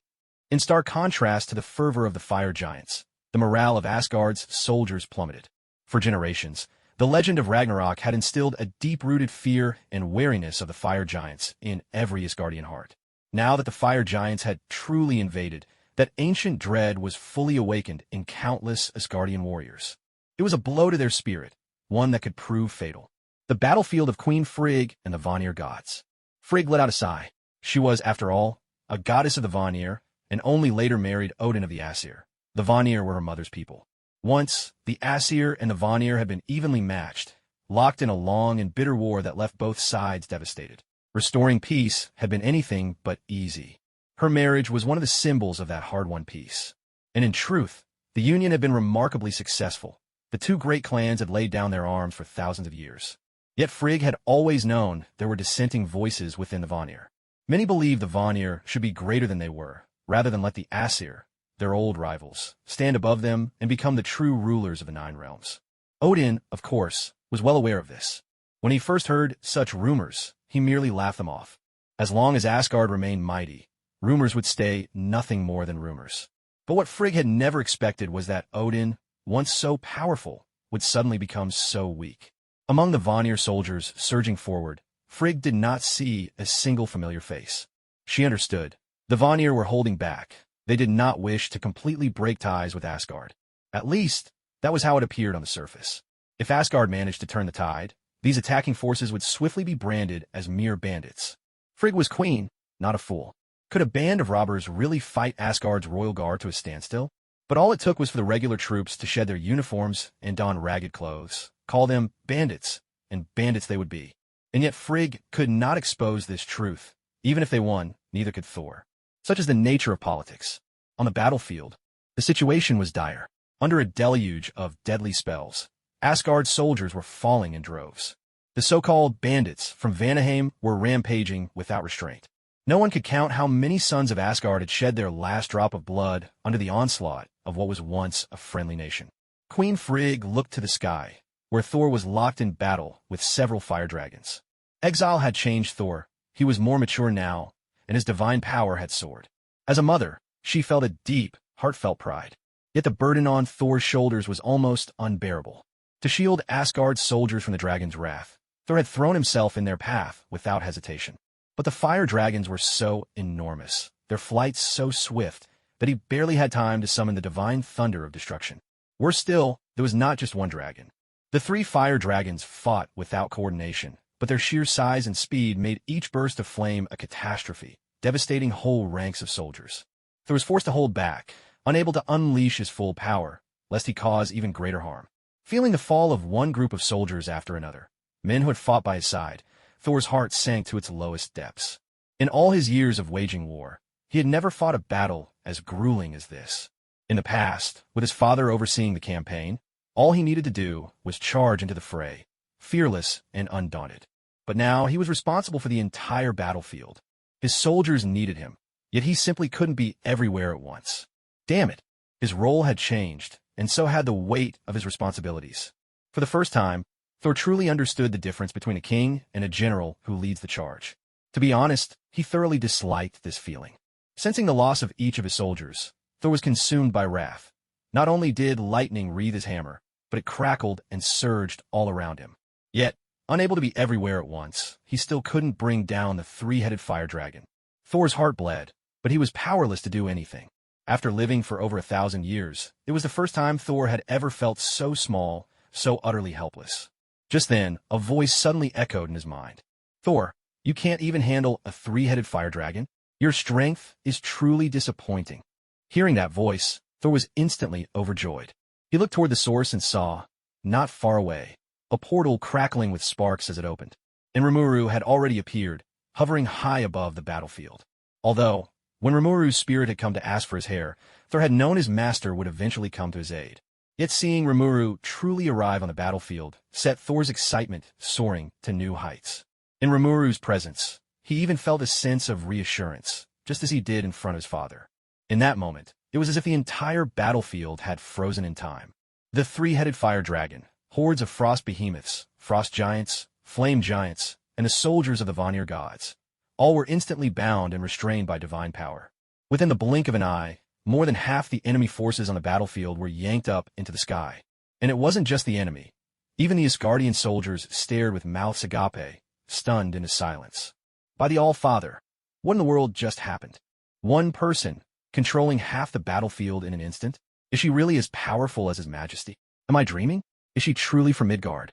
In stark contrast to the fervor of the fire giants, the morale of Asgard's soldiers plummeted. For generations, the legend of Ragnarok had instilled a deep-rooted fear and wariness of the fire giants in every Asgardian heart. Now that the fire giants had truly invaded, that ancient dread was fully awakened in countless Asgardian warriors. It was a blow to their spirit, one that could prove fatal. The battlefield of Queen Frigg and the Vanir gods. Frigg let out a sigh. She was, after all, a goddess of the Vanir, and only later married Odin of the Asir. The Vanir were her mother's people. Once, the Asir and the Vanir had been evenly matched, locked in a long and bitter war that left both sides devastated. Restoring peace had been anything but easy. Her marriage was one of the symbols of that hard-won peace. And in truth, the union had been remarkably successful. The two great clans had laid down their arms for thousands of years. Yet Frigg had always known there were dissenting voices within the Vanir. Many believed the Vanir should be greater than they were, rather than let the Asir, their old rivals, stand above them and become the true rulers of the Nine Realms. Odin, of course, was well aware of this. When he first heard such rumors, he merely laughed them off. As long as Asgard remained mighty, rumors would stay nothing more than rumors. But what Frigg had never expected was that Odin, once so powerful, would suddenly become so weak. Among the Vanir soldiers surging forward, Frigg did not see a single familiar face. She understood. The Vanir were holding back. They did not wish to completely break ties with Asgard. At least, that was how it appeared on the surface. If Asgard managed to turn the tide, these attacking forces would swiftly be branded as mere bandits. Frigg was queen, not a fool. Could a band of robbers really fight Asgard's royal guard to a standstill? But all it took was for the regular troops to shed their uniforms and don ragged clothes, call them bandits, and bandits they would be. And yet Frigg could not expose this truth. Even if they won, neither could Thor. Such is the nature of politics. On the battlefield, the situation was dire. Under a deluge of deadly spells, Asgard's soldiers were falling in droves. The so-called bandits from Vanaheim were rampaging without restraint. No one could count how many sons of Asgard had shed their last drop of blood under the onslaught of what was once a friendly nation. Queen Frigg looked to the sky, where Thor was locked in battle with several fire dragons. Exile had changed Thor. He was more mature now, and his divine power had soared. As a mother, she felt a deep, heartfelt pride. Yet the burden on Thor's shoulders was almost unbearable. To shield Asgard's soldiers from the dragon's wrath, Thor had thrown himself in their path without hesitation. But the fire dragons were so enormous, their flights so swift, that he barely had time to summon the divine thunder of destruction. Worse still, there was not just one dragon. The three fire dragons fought without coordination, but their sheer size and speed made each burst of flame a catastrophe, devastating whole ranks of soldiers. Thor was forced to hold back, unable to unleash his full power, lest he cause even greater harm. Feeling the fall of one group of soldiers after another, men who had fought by his side, Thor's heart sank to its lowest depths. In all his years of waging war, he had never fought a battle as grueling as this. In the past, with his father overseeing the campaign, all he needed to do was charge into the fray, fearless and undaunted. But now he was responsible for the entire battlefield. His soldiers needed him, yet he simply couldn't be everywhere at once. Damn it! His role had changed, and so had the weight of his responsibilities. For the first time, Thor truly understood the difference between a king and a general who leads the charge. To be honest, he thoroughly disliked this feeling. Sensing the loss of each of his soldiers, Thor was consumed by wrath. Not only did lightning wreathe his hammer, but it crackled and surged all around him. Yet, unable to be everywhere at once, he still couldn't bring down the three-headed fire dragon. Thor's heart bled, but he was powerless to do anything. After living for over 1,000 years, it was the first time Thor had ever felt so small, so utterly helpless. Just then, a voice suddenly echoed in his mind. Thor, you can't even handle a three-headed fire dragon? Your strength is truly disappointing. Hearing that voice, Thor was instantly overjoyed. He looked toward the source and saw, not far away, a portal crackling with sparks as it opened. And Remuru had already appeared, hovering high above the battlefield. Although, when Rimuru's spirit had come to ask for his hair, Thor had known his master would eventually come to his aid. Yet seeing Rimuru truly arrive on the battlefield set Thor's excitement soaring to new heights. In Rimuru's presence, he even felt a sense of reassurance, just as he did in front of his father. In that moment, it was as if the entire battlefield had frozen in time. The three-headed fire dragon, hordes of frost behemoths, frost giants, flame giants, and the soldiers of the Vanir gods, all were instantly bound and restrained by divine power. Within the blink of an eye, more than half the enemy forces on the battlefield were yanked up into the sky. And it wasn't just the enemy. Even the Asgardian soldiers stared with mouths agape, stunned into silence. By the All-Father, what in the world just happened? One person, controlling half the battlefield in an instant? Is she really as powerful as His Majesty? Am I dreaming? Is she truly from Midgard?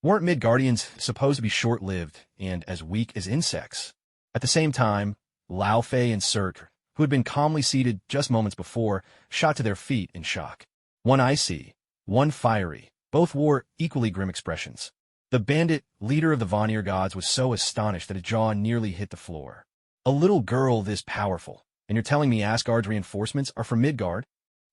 Weren't Midgardians supposed to be short-lived and as weak as insects? At the same time, Laufey and Surtr, who had been calmly seated just moments before, shot to their feet in shock. One icy, one fiery, both wore equally grim expressions. The bandit, leader of the Vanir gods, was so astonished that his jaw nearly hit the floor. A little girl this powerful, and you're telling me Asgard's reinforcements are from Midgard?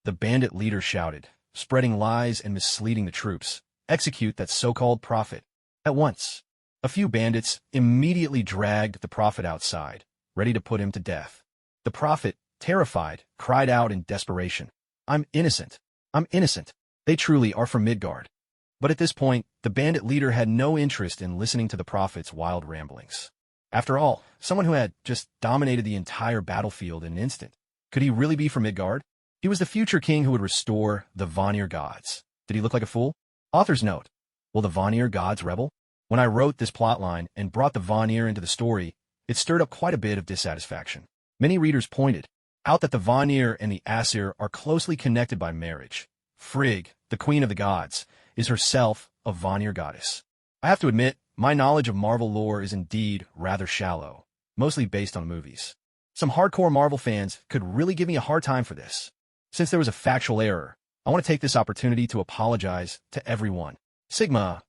The bandit leader shouted, spreading lies and misleading the troops. Execute that so-called prophet. At once, a few bandits immediately dragged the prophet outside, ready to put him to death. The prophet, terrified, cried out in desperation, I'm innocent. I'm innocent. They truly are from Midgard. But at this point, the bandit leader had no interest in listening to the prophet's wild ramblings. After all, someone who had just dominated the entire battlefield in an instant. Could he really be from Midgard? He was the future king who would restore the Vanir gods. Did he look like a fool? Author's note. Will the Vanir gods rebel? When I wrote this plotline and brought the Vanir into the story, it stirred up quite a bit of dissatisfaction. Many readers pointed out that the Vanir and the Azure are closely connected by marriage. Frigg, the queen of the gods, is herself a Vanir goddess. I have to admit, my knowledge of Marvel lore is indeed rather shallow, mostly based on movies. Some hardcore Marvel fans could really give me a hard time for this. Since there was a factual error, I want to take this opportunity to apologize to everyone. Sigma,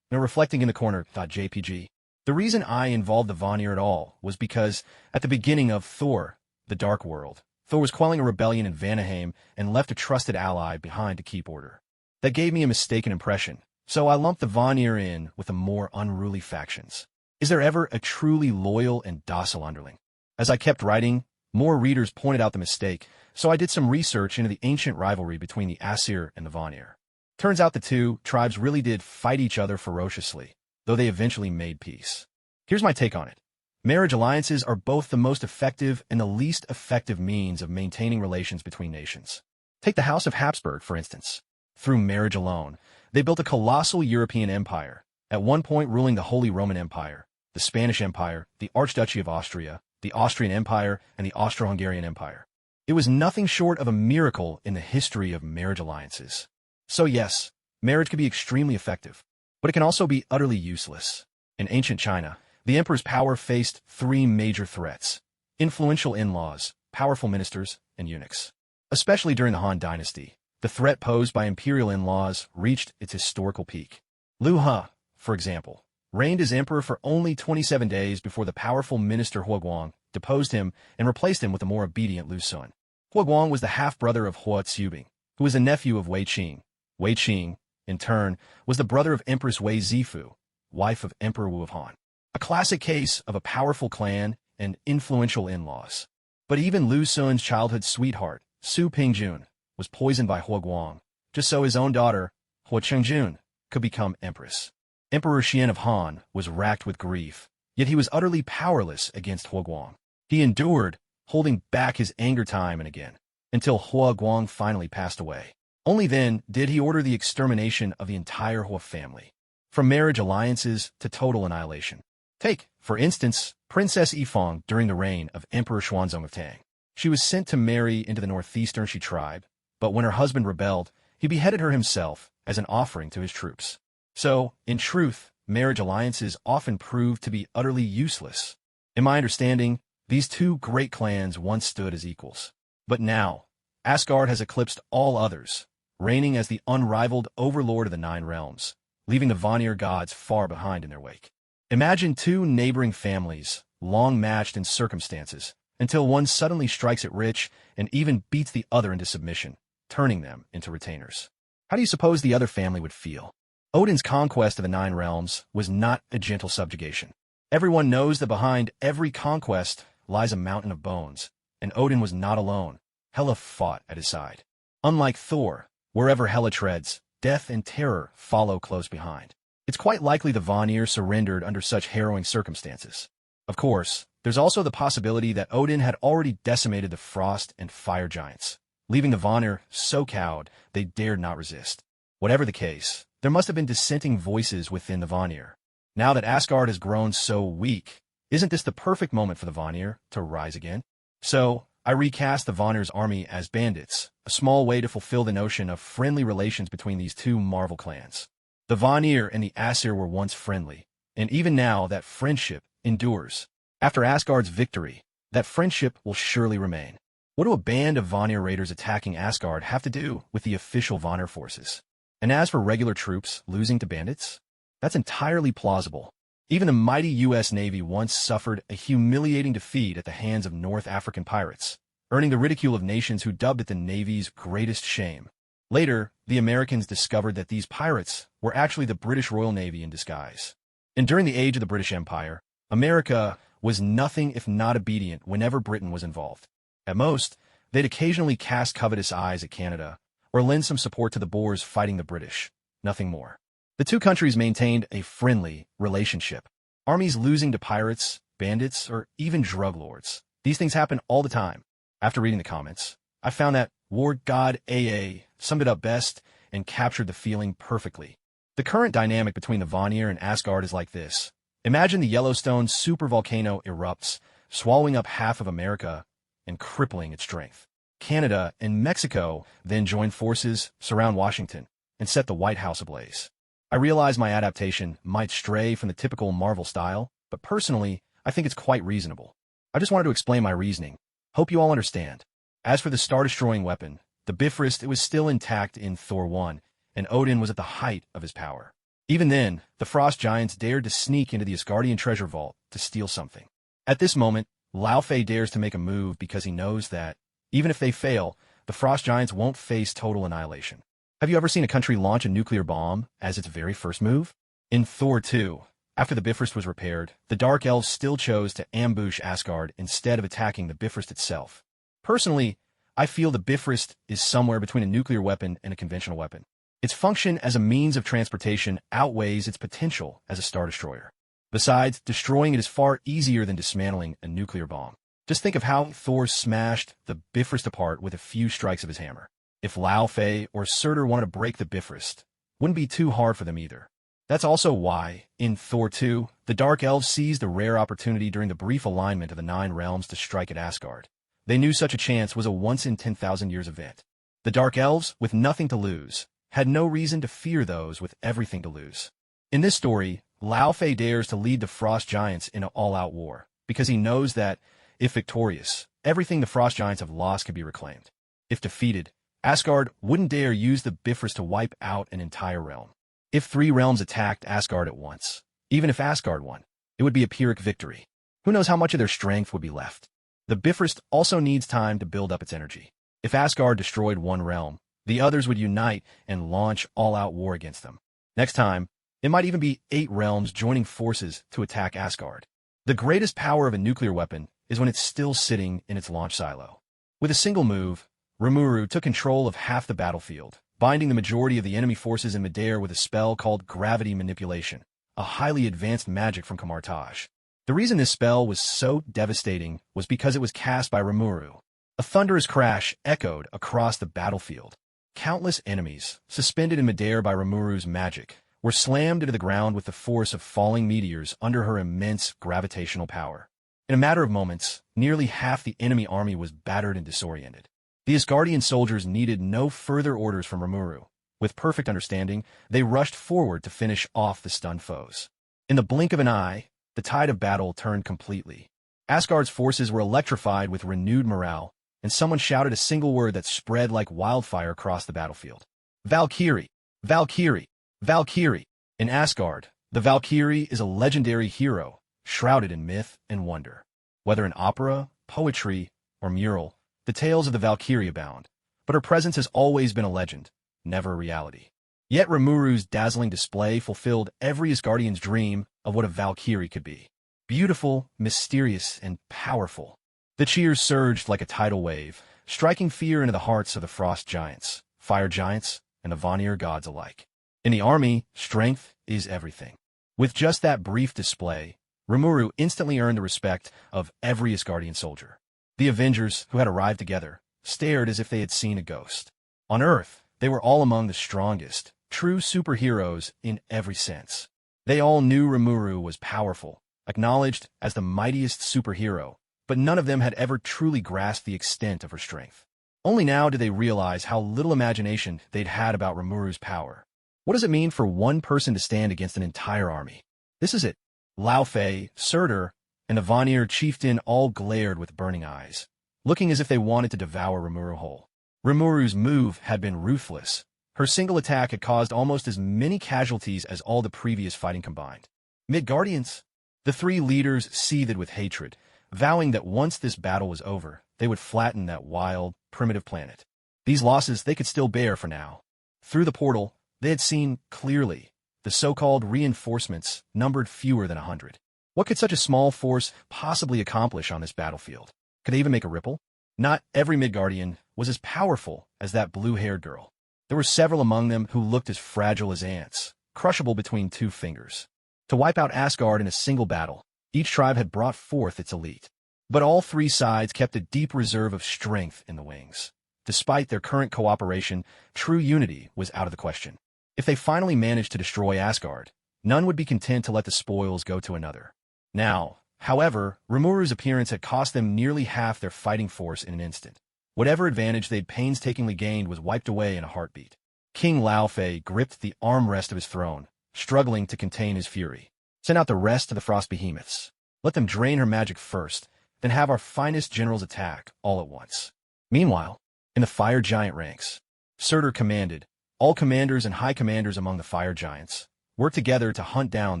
reflecting in the corner.jpg. The reason I involved the Vanir at all was because, at the beginning of Thor, the Dark World, Thor was quelling a rebellion in Vanaheim and left a trusted ally behind to keep order. That gave me a mistaken impression, so I lumped the Vanir in with the more unruly factions. Is there ever a truly loyal and docile underling? As I kept writing, more readers pointed out the mistake, so I did some research into the ancient rivalry between the Azure and the Vanir. Turns out the two tribes really did fight each other ferociously, though they eventually made peace. Here's my take on it. Marriage alliances are both the most effective and the least effective means of maintaining relations between nations. Take the House of Habsburg, for instance. Through marriage alone, they built a colossal European empire, at one point ruling the Holy Roman Empire, the Spanish Empire, the Archduchy of Austria, the Austrian Empire, and the Austro-Hungarian Empire. It was nothing short of a miracle in the history of marriage alliances. So yes, marriage can be extremely effective, but it can also be utterly useless. In ancient China, the emperor's power faced three major threats: influential in-laws, powerful ministers, and eunuchs. Especially during the Han Dynasty, the threat posed by imperial in-laws reached its historical peak. Liu He, for example, reigned as emperor for only 27 days before the powerful minister Hua Guang deposed him and replaced him with the more obedient Liu Sun. Hua Guang was the half-brother of Hua Zubing, who was a nephew of Wei Qing. Wei Qing, in turn, was the brother of Empress Wei Zifu, wife of Emperor Wu of Han. A classic case of a powerful clan and influential in-laws. But even Liu Sun's childhood sweetheart, Su Pingjun, was poisoned by Hua Guang, just so his own daughter, Hua Chengjun, could become empress. Emperor Xian of Han was racked with grief, yet he was utterly powerless against Hua Guang. He endured, holding back his anger time and again, until Hua Guang finally passed away. Only then did he order the extermination of the entire Hua family, from marriage alliances to total annihilation. Take, for instance, Princess Yifang during the reign of Emperor Xuanzong of Tang. She was sent to marry into the northeastern Shi tribe, but when her husband rebelled, he beheaded her himself as an offering to his troops. So, in truth, marriage alliances often prove to be utterly useless. In my understanding, these two great clans once stood as equals. But now, Asgard has eclipsed all others, reigning as the unrivaled overlord of the Nine Realms, leaving the Vanir gods far behind in their wake. Imagine two neighboring families, long matched in circumstances, until one suddenly strikes it rich and even beats the other into submission, turning them into retainers. How do you suppose the other family would feel? Odin's conquest of the Nine Realms was not a gentle subjugation. Everyone knows that behind every conquest lies a mountain of bones, and Odin was not alone. Hela fought at his side. Unlike Thor, wherever Hela treads, death and terror follow close behind. It's quite likely the Vanir surrendered under such harrowing circumstances. Of course, there's also the possibility that Odin had already decimated the frost and fire giants, leaving the Vanir so cowed they dared not resist. Whatever the case, there must have been dissenting voices within the Vanir. Now that Asgard has grown so weak, isn't this the perfect moment for the Vanir to rise again? So, I recast the Vanir's army as bandits, a small way to fulfill the notion of friendly relations between these two Marvel clans. The Vanir and the Azure were once friendly, and even now that friendship endures. After Asgard's victory, that friendship will surely remain. What do a band of Vanir raiders attacking Asgard have to do with the official Vanir forces? And as for regular troops losing to bandits, that's entirely plausible. Even the mighty U.S. Navy once suffered a humiliating defeat at the hands of North African pirates, earning the ridicule of nations who dubbed it the Navy's greatest shame. Later, the Americans discovered that these pirates were actually the British Royal Navy in disguise. And during the age of the British Empire, America was nothing if not obedient whenever Britain was involved. At most, they'd occasionally cast covetous eyes at Canada, or lend some support to the Boers fighting the British. Nothing more. The two countries maintained a friendly relationship. Armies losing to pirates, bandits, or even drug lords. These things happen all the time. After reading the comments, I found that War God AA summed it up best and captured the feeling perfectly. The current dynamic between the Vanir and Asgard is like this. Imagine the Yellowstone supervolcano erupts, swallowing up half of America and crippling its strength. Canada and Mexico then join forces, surround Washington, and set the White House ablaze. I realize my adaptation might stray from the typical Marvel style, but personally, I think it's quite reasonable. I just wanted to explain my reasoning. Hope you all understand. As for the star-destroying weapon, the Bifrost, it was still intact in Thor 1, and Odin was at the height of his power. Even then, the Frost Giants dared to sneak into the Asgardian treasure vault to steal something. At this moment, Laufey dares to make a move because he knows that, even if they fail, the Frost Giants won't face total annihilation. Have you ever seen a country launch a nuclear bomb as its very first move? In Thor 2, after the Bifrost was repaired, the Dark Elves still chose to ambush Asgard instead of attacking the Bifrost itself. Personally, I feel the Bifrost is somewhere between a nuclear weapon and a conventional weapon. Its function as a means of transportation outweighs its potential as a star destroyer. Besides, destroying it is far easier than dismantling a nuclear bomb. Just think of how Thor smashed the Bifrost apart with a few strikes of his hammer. If Laufey or Surtur wanted to break the Bifrost, wouldn't be too hard for them either. That's also why, in Thor 2, the Dark Elves seized a rare opportunity during the brief alignment of the Nine Realms to strike at Asgard. They knew such a chance was a once-in-10,000 years event. The Dark Elves, with nothing to lose, had no reason to fear those with everything to lose. In this story, Lao Fei dares to lead the Frost Giants in an all-out war, because he knows that, if victorious, everything the Frost Giants have lost can be reclaimed. If defeated, Asgard wouldn't dare use the Bifrost to wipe out an entire realm. If 3 realms attacked Asgard at once, even if Asgard won, it would be a Pyrrhic victory. Who knows how much of their strength would be left? The Bifrost also needs time to build up its energy. If Asgard destroyed one realm, the others would unite and launch all-out war against them. Next time, it might even be 8 realms joining forces to attack Asgard. The greatest power of a nuclear weapon is when it's still sitting in its launch silo. With a single move, Remuru took control of half the battlefield, binding the majority of the enemy forces in midair with a spell called Gravity Manipulation, a highly advanced magic from Kamartaj. The reason this spell was so devastating was because it was cast by Rimuru. A thunderous crash echoed across the battlefield. Countless enemies, suspended in midair by Rimuru's magic, were slammed into the ground with the force of falling meteors under her immense gravitational power. In a matter of moments, nearly half the enemy army was battered and disoriented. The Asgardian soldiers needed no further orders from Remuru. With perfect understanding, they rushed forward to finish off the stunned foes. In the blink of an eye, the tide of battle turned completely. Asgard's forces were electrified with renewed morale, and someone shouted a single word that spread like wildfire across the battlefield. Valkyrie! Valkyrie! Valkyrie! In Asgard, the Valkyrie is a legendary hero, shrouded in myth and wonder. Whether in opera, poetry, or mural, the tales of the Valkyrie abound, but her presence has always been a legend, never a reality. Yet Rimuru's dazzling display fulfilled every Asgardian's dream of what a Valkyrie could be. Beautiful, mysterious, and powerful. The cheers surged like a tidal wave, striking fear into the hearts of the Frost Giants, Fire Giants, and the Vanir gods alike. In the army, strength is everything. With just that brief display, Rimuru instantly earned the respect of every Asgardian soldier. The Avengers, who had arrived together, stared as if they had seen a ghost. On Earth, they were all among the strongest, true superheroes in every sense. They all knew Rimuru was powerful, acknowledged as the mightiest superhero, but none of them had ever truly grasped the extent of her strength. Only now did they realize how little imagination they'd had about Rimuru's power. What does it mean for one person to stand against an entire army? This is it. Lao Fei, Surtur, and the Vanir chieftain all glared with burning eyes, looking as if they wanted to devour Rimuru whole. Rimuru's move had been ruthless. Her single attack had caused almost as many casualties as all the previous fighting combined. Midgardians, the 3 leaders seethed with hatred, vowing that once this battle was over, they would flatten that wild, primitive planet. These losses they could still bear for now. Through the portal, they had seen clearly. The so-called reinforcements numbered fewer than 100. What could such a small force possibly accomplish on this battlefield? Could they even make a ripple? Not every Midgardian was as powerful as that blue-haired girl. There were several among them who looked as fragile as ants, crushable between 2 fingers. To wipe out Asgard in a single battle, each tribe had brought forth its elite. But all 3 sides kept a deep reserve of strength in the wings. Despite their current cooperation, true unity was out of the question. If they finally managed to destroy Asgard, none would be content to let the spoils go to another. Now, however, Rimuru's appearance had cost them nearly half their fighting force in an instant. Whatever advantage they'd painstakingly gained was wiped away in a heartbeat. King Lao Fei gripped the armrest of his throne, struggling to contain his fury. Send out the rest of the Frost Behemoths. Let them drain her magic first, then have our finest generals attack all at once. Meanwhile, in the Fire Giant ranks, Surtur commanded. All commanders and high commanders among the Fire Giants worked together to hunt down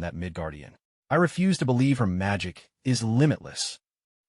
that Midgardian. I refuse to believe her magic is limitless.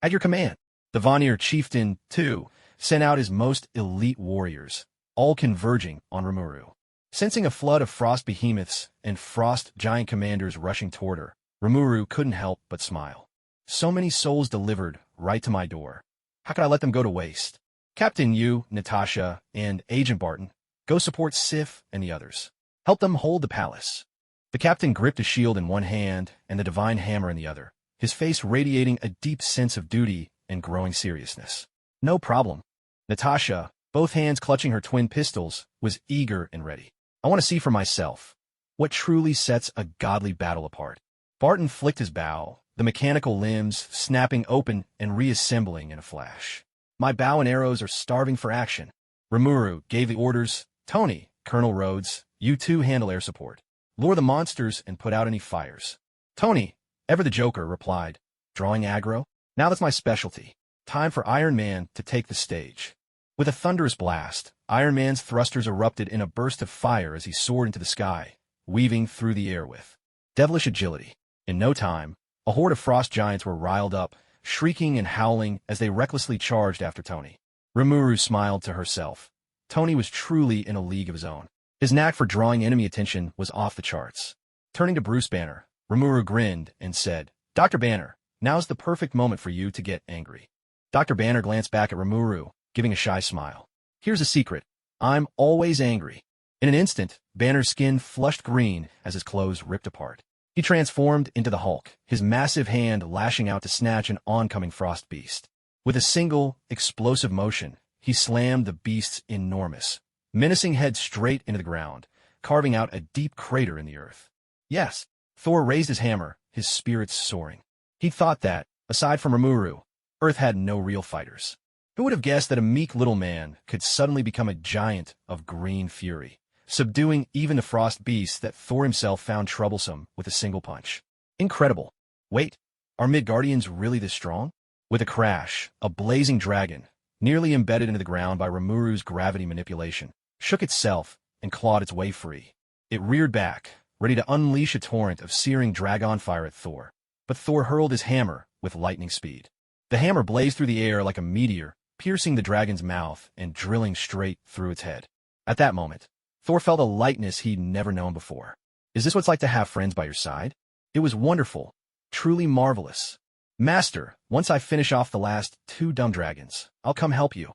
At your command, the Vanir chieftain, too, sent out his most elite warriors, all converging on Remuru. Sensing a flood of Frost Behemoths and Frost Giant commanders rushing toward her, Remuru couldn't help but smile. So many souls delivered right to my door. How could I let them go to waste? Captain Yu, Natasha, and Agent Barton, go support Sif and the others. Help them hold the palace. The captain gripped a shield in one hand and the divine hammer in the other, his face radiating a deep sense of duty and growing seriousness. No problem. Natasha, both hands clutching her twin pistols, was eager and ready. I want to see for myself. what truly sets a godly battle apart. Barton flicked his bow, the mechanical limbs snapping open and reassembling in a flash. My bow and arrows are starving for action. Rimuru gave the orders. Tony, Colonel Rhodes, you two handle air support. Lure the monsters and put out any fires. Tony, ever the Joker, replied, drawing aggro. Now that's my specialty. Time for Iron Man to take the stage. With a thunderous blast, Iron Man's thrusters erupted in a burst of fire as he soared into the sky, weaving through the air with devilish agility. In no time, a horde of frost giants were riled up, shrieking and howling as they recklessly charged after Tony. Remuru smiled to herself. Tony was truly in a league of his own. His knack for drawing enemy attention was off the charts. Turning to Bruce Banner, Remuru grinned and said, Dr. Banner, now's the perfect moment for you to get angry. Dr. Banner glanced back at Remuru, giving a shy smile. Here's a secret. I'm always angry. In an instant, Banner's skin flushed green as his clothes ripped apart. He transformed into the Hulk, his massive hand lashing out to snatch an oncoming frost beast. With a single, explosive motion, he slammed the beast's enormous, menacing head straight into the ground, carving out a deep crater in the earth. Yes, Thor raised his hammer, his spirits soaring. He thought that, aside from Rimuru, Earth had no real fighters. Who would have guessed that a meek little man could suddenly become a giant of green fury, subduing even the frost beasts that Thor himself found troublesome with a single punch? Incredible. Wait, are Midgardians really this strong? With a crash, a blazing dragon, nearly embedded into the ground by Rimuru's gravity manipulation, shook itself and clawed its way free. It reared back, ready to unleash a torrent of searing dragon fire at Thor. But Thor hurled his hammer with lightning speed. The hammer blazed through the air like a meteor, piercing the dragon's mouth and drilling straight through its head. At that moment, Thor felt a lightness he'd never known before. Is this what it's like to have friends by your side? It was wonderful, truly marvelous. Master, once I finish off the last 2 dumb dragons, I'll come help you.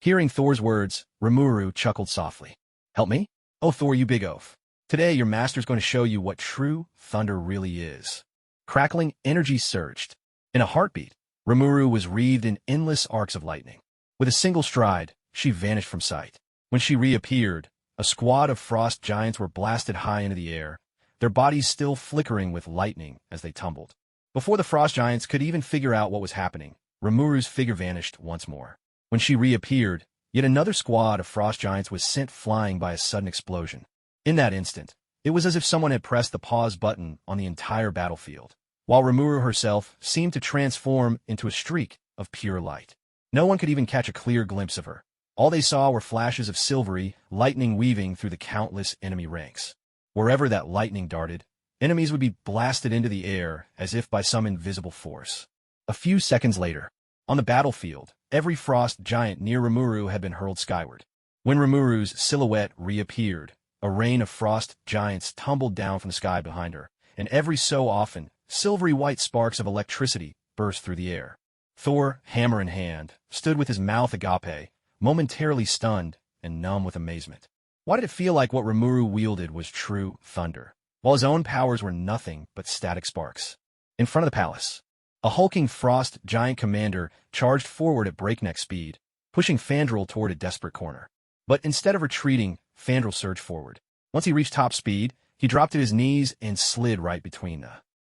Hearing Thor's words, Remuru chuckled softly. Help me? Oh, Thor, you big oaf. Today your master's going to show you what true thunder really is. Crackling energy surged. In a heartbeat, Remuru was wreathed in endless arcs of lightning. With a single stride, she vanished from sight. When she reappeared, a squad of frost giants were blasted high into the air, their bodies still flickering with lightning as they tumbled. Before the frost giants could even figure out what was happening, Rimuru's figure vanished once more. When she reappeared, yet another squad of frost giants was sent flying by a sudden explosion. In that instant, it was as if someone had pressed the pause button on the entire battlefield, while Remuru herself seemed to transform into a streak of pure light. No one could even catch a clear glimpse of her. All they saw were flashes of silvery lightning weaving through the countless enemy ranks. Wherever that lightning darted, enemies would be blasted into the air as if by some invisible force. A few seconds later, on the battlefield, every frost giant near Remuru had been hurled skyward. When Rimuru's silhouette reappeared, a rain of frost giants tumbled down from the sky behind her, and every so often, silvery white sparks of electricity burst through the air. Thor, hammer in hand, stood with his mouth agape, momentarily stunned and numb with amazement. Why did it feel like what Remuru wielded was true thunder, while his own powers were nothing but static sparks? In front of the palace, a hulking frost giant commander charged forward at breakneck speed, pushing Fandral toward a desperate corner. But instead of retreating, Fandral surged forward. Once he reached top speed, he dropped to his knees and slid right between the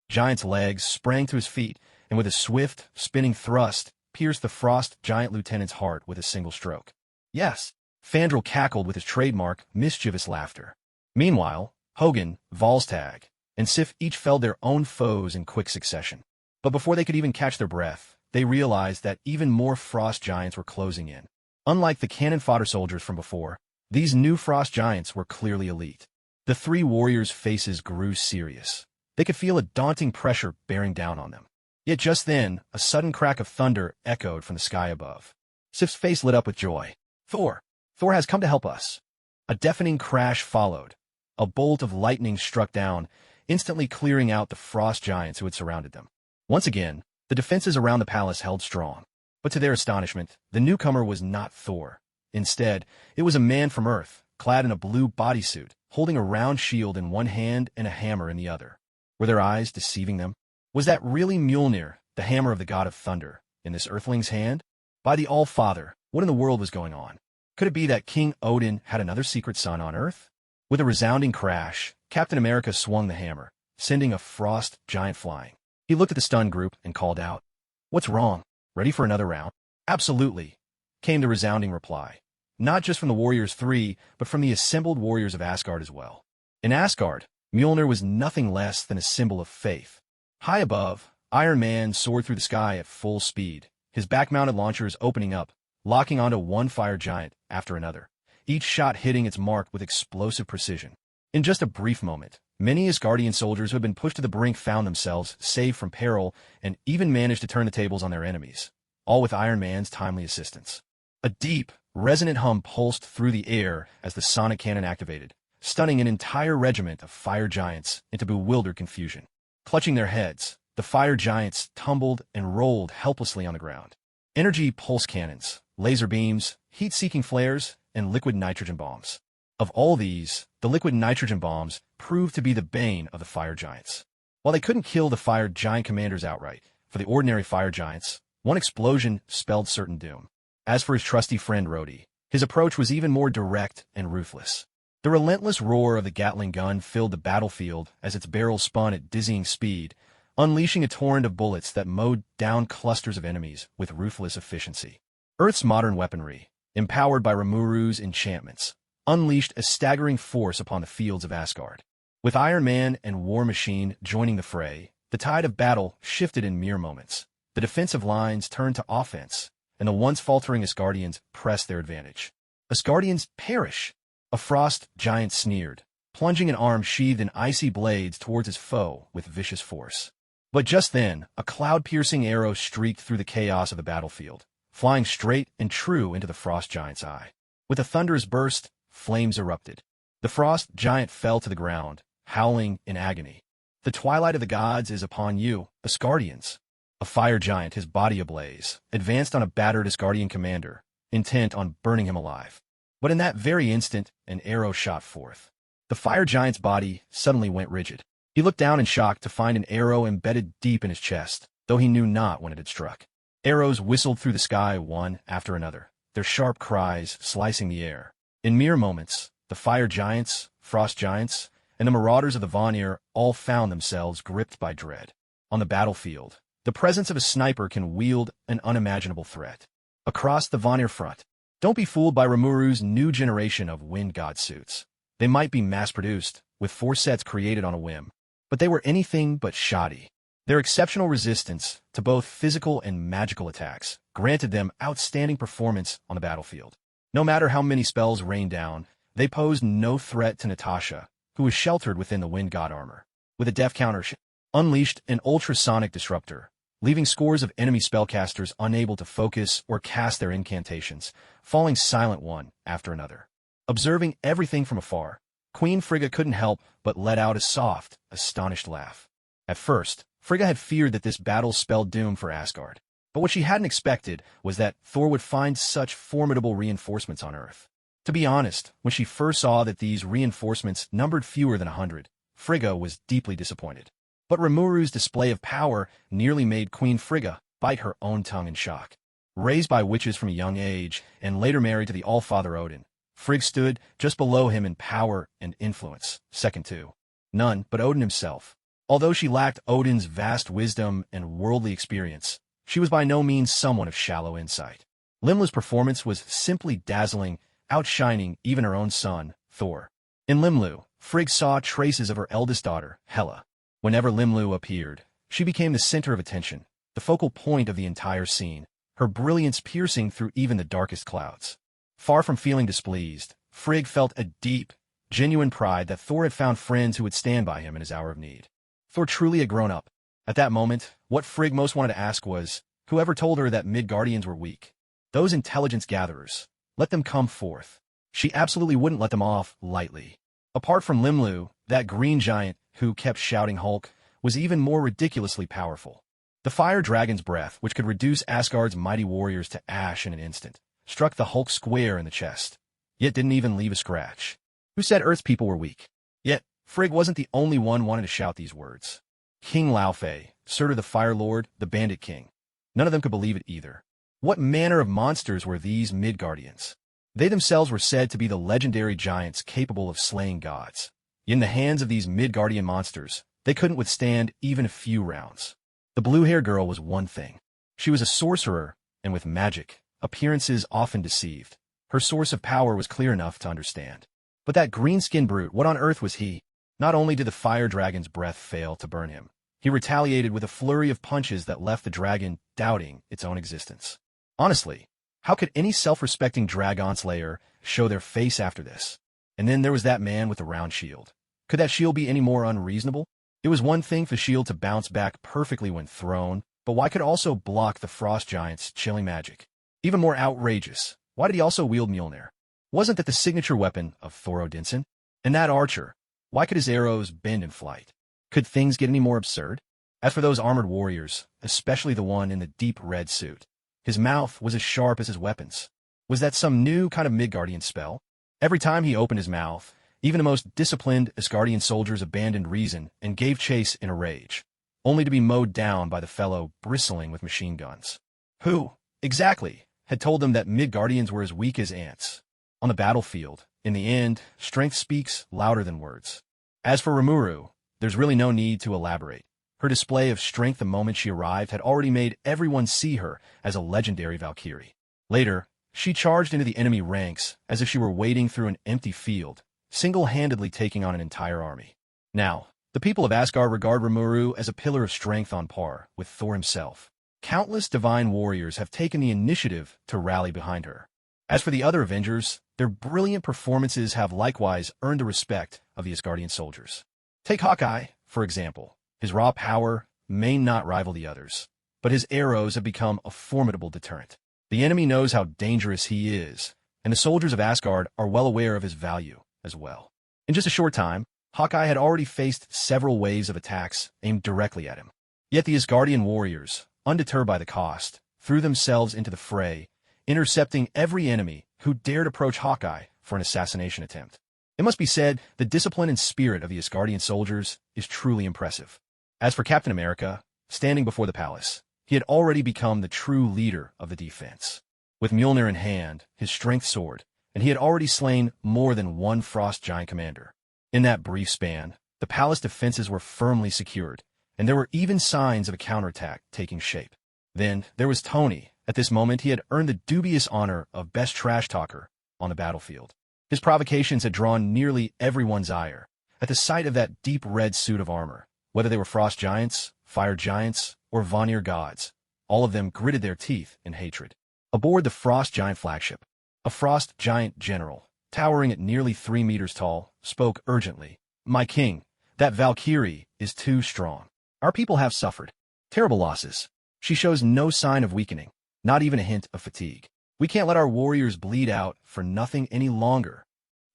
giant's legs, sprang to his feet, and with a swift, spinning thrust, pierced the frost giant lieutenant's heart with a single stroke. Yes, Fandral cackled with his trademark, mischievous laughter. Meanwhile, Hogan, Volstagg, and Sif each felled their own foes in quick succession. But before they could even catch their breath, they realized that even more frost giants were closing in. Unlike the cannon fodder soldiers from before, these new frost giants were clearly elite. The 3 warriors' faces grew serious. They could feel a daunting pressure bearing down on them. Yet just then, a sudden crack of thunder echoed from the sky above. Sif's face lit up with joy. Thor! Thor has come to help us. A deafening crash followed. A bolt of lightning struck down, instantly clearing out the frost giants who had surrounded them. Once again, the defenses around the palace held strong. But to their astonishment, the newcomer was not Thor. Instead, it was a man from Earth, clad in a blue bodysuit, holding a round shield in one hand and a hammer in the other. Were their eyes deceiving them? Was that really Mjolnir, the hammer of the god of thunder, in this earthling's hand? By the All-Father, what in the world was going on? Could it be that King Odin had another secret son on Earth? With a resounding crash, Captain America swung the hammer, sending a frost giant flying. He looked at the stunned group and called out, "What's wrong? Ready for another round?" "Absolutely," came the resounding reply. Not just from the Warriors 3, but from the assembled warriors of Asgard as well. In Asgard, Mjolnir was nothing less than a symbol of faith. High above, Iron Man soared through the sky at full speed, his back-mounted launchers opening up, locking onto one fire giant after another, each shot hitting its mark with explosive precision. In just a brief moment, many Asgardian soldiers who had been pushed to the brink found themselves saved from peril and even managed to turn the tables on their enemies, all with Iron Man's timely assistance. A deep, resonant hum pulsed through the air as the sonic cannon activated, stunning an entire regiment of fire giants into bewildered confusion. Clutching their heads, the fire giants tumbled and rolled helplessly on the ground. Energy pulse cannons, laser beams, heat-seeking flares, and liquid nitrogen bombs. Of all these, the liquid nitrogen bombs proved to be the bane of the fire giants. While they couldn't kill the fire giant commanders outright, for the ordinary fire giants, one explosion spelled certain doom. As for his trusty friend Rhodey, his approach was even more direct and ruthless. The relentless roar of the Gatling gun filled the battlefield as its barrel spun at dizzying speed, unleashing a torrent of bullets that mowed down clusters of enemies with ruthless efficiency. Earth's modern weaponry, empowered by Rimuru's enchantments, unleashed a staggering force upon the fields of Asgard. With Iron Man and War Machine joining the fray, the tide of battle shifted in mere moments. The defensive lines turned to offense, and the once faltering Asgardians pressed their advantage. "Asgardians perish!" A frost giant sneered, plunging an arm sheathed in icy blades towards his foe with vicious force. But just then, a cloud-piercing arrow streaked through the chaos of the battlefield, flying straight and true into the frost giant's eye. With a thunderous burst, flames erupted. The frost giant fell to the ground, howling in agony. "The twilight of the gods is upon you, Asgardians." A fire giant, his body ablaze, advanced on a battered Asgardian commander, intent on burning him alive. But in that very instant, an arrow shot forth. The fire giant's body suddenly went rigid. He looked down in shock to find an arrow embedded deep in his chest, though he knew not when it had struck. Arrows whistled through the sky one after another, their sharp cries slicing the air. In mere moments, the fire giants, frost giants, and the marauders of the Vanir all found themselves gripped by dread. On the battlefield, the presence of a sniper can wield an unimaginable threat. Across the Vanir front, don't be fooled by Rimuru's new generation of wind god suits. They might be mass-produced, with 4 sets created on a whim, but they were anything but shoddy. Their exceptional resistance to both physical and magical attacks granted them outstanding performance on the battlefield. No matter how many spells rained down, they posed no threat to Natasha, who was sheltered within the wind god armor. With a def counter, she unleashed an ultrasonic disruptor, leaving scores of enemy spellcasters unable to focus or cast their incantations, falling silent one after another. Observing everything from afar, Queen Frigga couldn't help but let out a soft, astonished laugh. At first, Frigga had feared that this battle spelled doom for Asgard, but what she hadn't expected was that Thor would find such formidable reinforcements on Earth. To be honest, when she first saw that these reinforcements numbered fewer than 100, Frigga was deeply disappointed. But Rimuru's display of power nearly made Queen Frigga bite her own tongue in shock. Raised by witches from a young age and later married to the All-Father Odin, Frigg stood just below him in power and influence, second to none but Odin himself. Although she lacked Odin's vast wisdom and worldly experience, she was by no means someone of shallow insight. Limlu's performance was simply dazzling, outshining even her own son, Thor. In Limlu, Frigg saw traces of her eldest daughter, Hela. Whenever Limlu appeared, she became the center of attention, the focal point of the entire scene, her brilliance piercing through even the darkest clouds. Far from feeling displeased, Frigg felt a deep, genuine pride that Thor had found friends who would stand by him in his hour of need. Thor truly had grown up. At that moment, what Frigg most wanted to ask was, whoever told her that Midgardians were weak? Those intelligence gatherers. Let them come forth. She absolutely wouldn't let them off lightly. Apart from Limlu, that green giant, who kept shouting Hulk, was even more ridiculously powerful. The fire dragon's breath, which could reduce Asgard's mighty warriors to ash in an instant, struck the Hulk square in the chest, yet didn't even leave a scratch. Who said Earth's people were weak? Yet, Frigg wasn't the only one wanting to shout these words. King Laufey, Surtur the Fire Lord, the Bandit King. None of them could believe it either. What manner of monsters were these Midgardians? They themselves were said to be the legendary giants capable of slaying gods. In the hands of these Midgardian monsters, they couldn't withstand even a few rounds. The blue-haired girl was one thing. She was a sorcerer, and with magic, appearances often deceived. Her source of power was clear enough to understand. But that green-skinned brute, what on earth was he? Not only did the fire dragon's breath fail to burn him, he retaliated with a flurry of punches that left the dragon doubting its own existence. Honestly, how could any self-respecting dragon slayer show their face after this? And then there was that man with the round shield. Could that shield be any more unreasonable? It was one thing for the shield to bounce back perfectly when thrown, but why could it also block the frost giant's chilling magic? Even more outrageous, why did he also wield Mjolnir? Wasn't that the signature weapon of Thor Odinson? And that archer, why could his arrows bend in flight? Could things get any more absurd? As for those armored warriors, especially the one in the deep red suit, his mouth was as sharp as his weapons. Was that some new kind of Midgardian spell? Every time he opened his mouth, even the most disciplined Asgardian soldiers abandoned reason and gave chase in a rage, only to be mowed down by the fellow bristling with machine guns. Who, exactly, had told them that Midgardians were as weak as ants? On the battlefield, in the end, strength speaks louder than words. As for Rimuru, there's really no need to elaborate. Her display of strength the moment she arrived had already made everyone see her as a legendary Valkyrie. Later, she charged into the enemy ranks as if she were wading through an empty field, single-handedly taking on an entire army. Now, the people of Asgard regard Remuru as a pillar of strength on par with Thor himself. Countless divine warriors have taken the initiative to rally behind her. As for the other Avengers, their brilliant performances have likewise earned the respect of the Asgardian soldiers. Take Hawkeye, for example. His raw power may not rival the others, but his arrows have become a formidable deterrent. The enemy knows how dangerous he is, and the soldiers of Asgard are well aware of his value as well. In just a short time, Hawkeye had already faced several waves of attacks aimed directly at him. Yet the Asgardian warriors, undeterred by the cost, threw themselves into the fray, intercepting every enemy who dared approach Hawkeye for an assassination attempt. It must be said, the discipline and spirit of the Asgardian soldiers is truly impressive. As for Captain America, standing before the palace, he had already become the true leader of the defense. With Mjolnir in hand, his strength soared, and he had already slain more than one frost giant commander. In that brief span, the palace defenses were firmly secured, and there were even signs of a counterattack taking shape. Then there was Tony. At this moment, he had earned the dubious honor of best trash talker on the battlefield. His provocations had drawn nearly everyone's ire. At the sight of that deep red suit of armor, whether they were frost giants, fire giants, or Vanir gods, all of them gritted their teeth in hatred. Aboard the frost giant flagship, a frost giant general, towering at nearly 3 meters tall, spoke urgently. "My king, that Valkyrie is too strong. Our people have suffered terrible losses. She shows no sign of weakening, not even a hint of fatigue. We can't let our warriors bleed out for nothing any longer."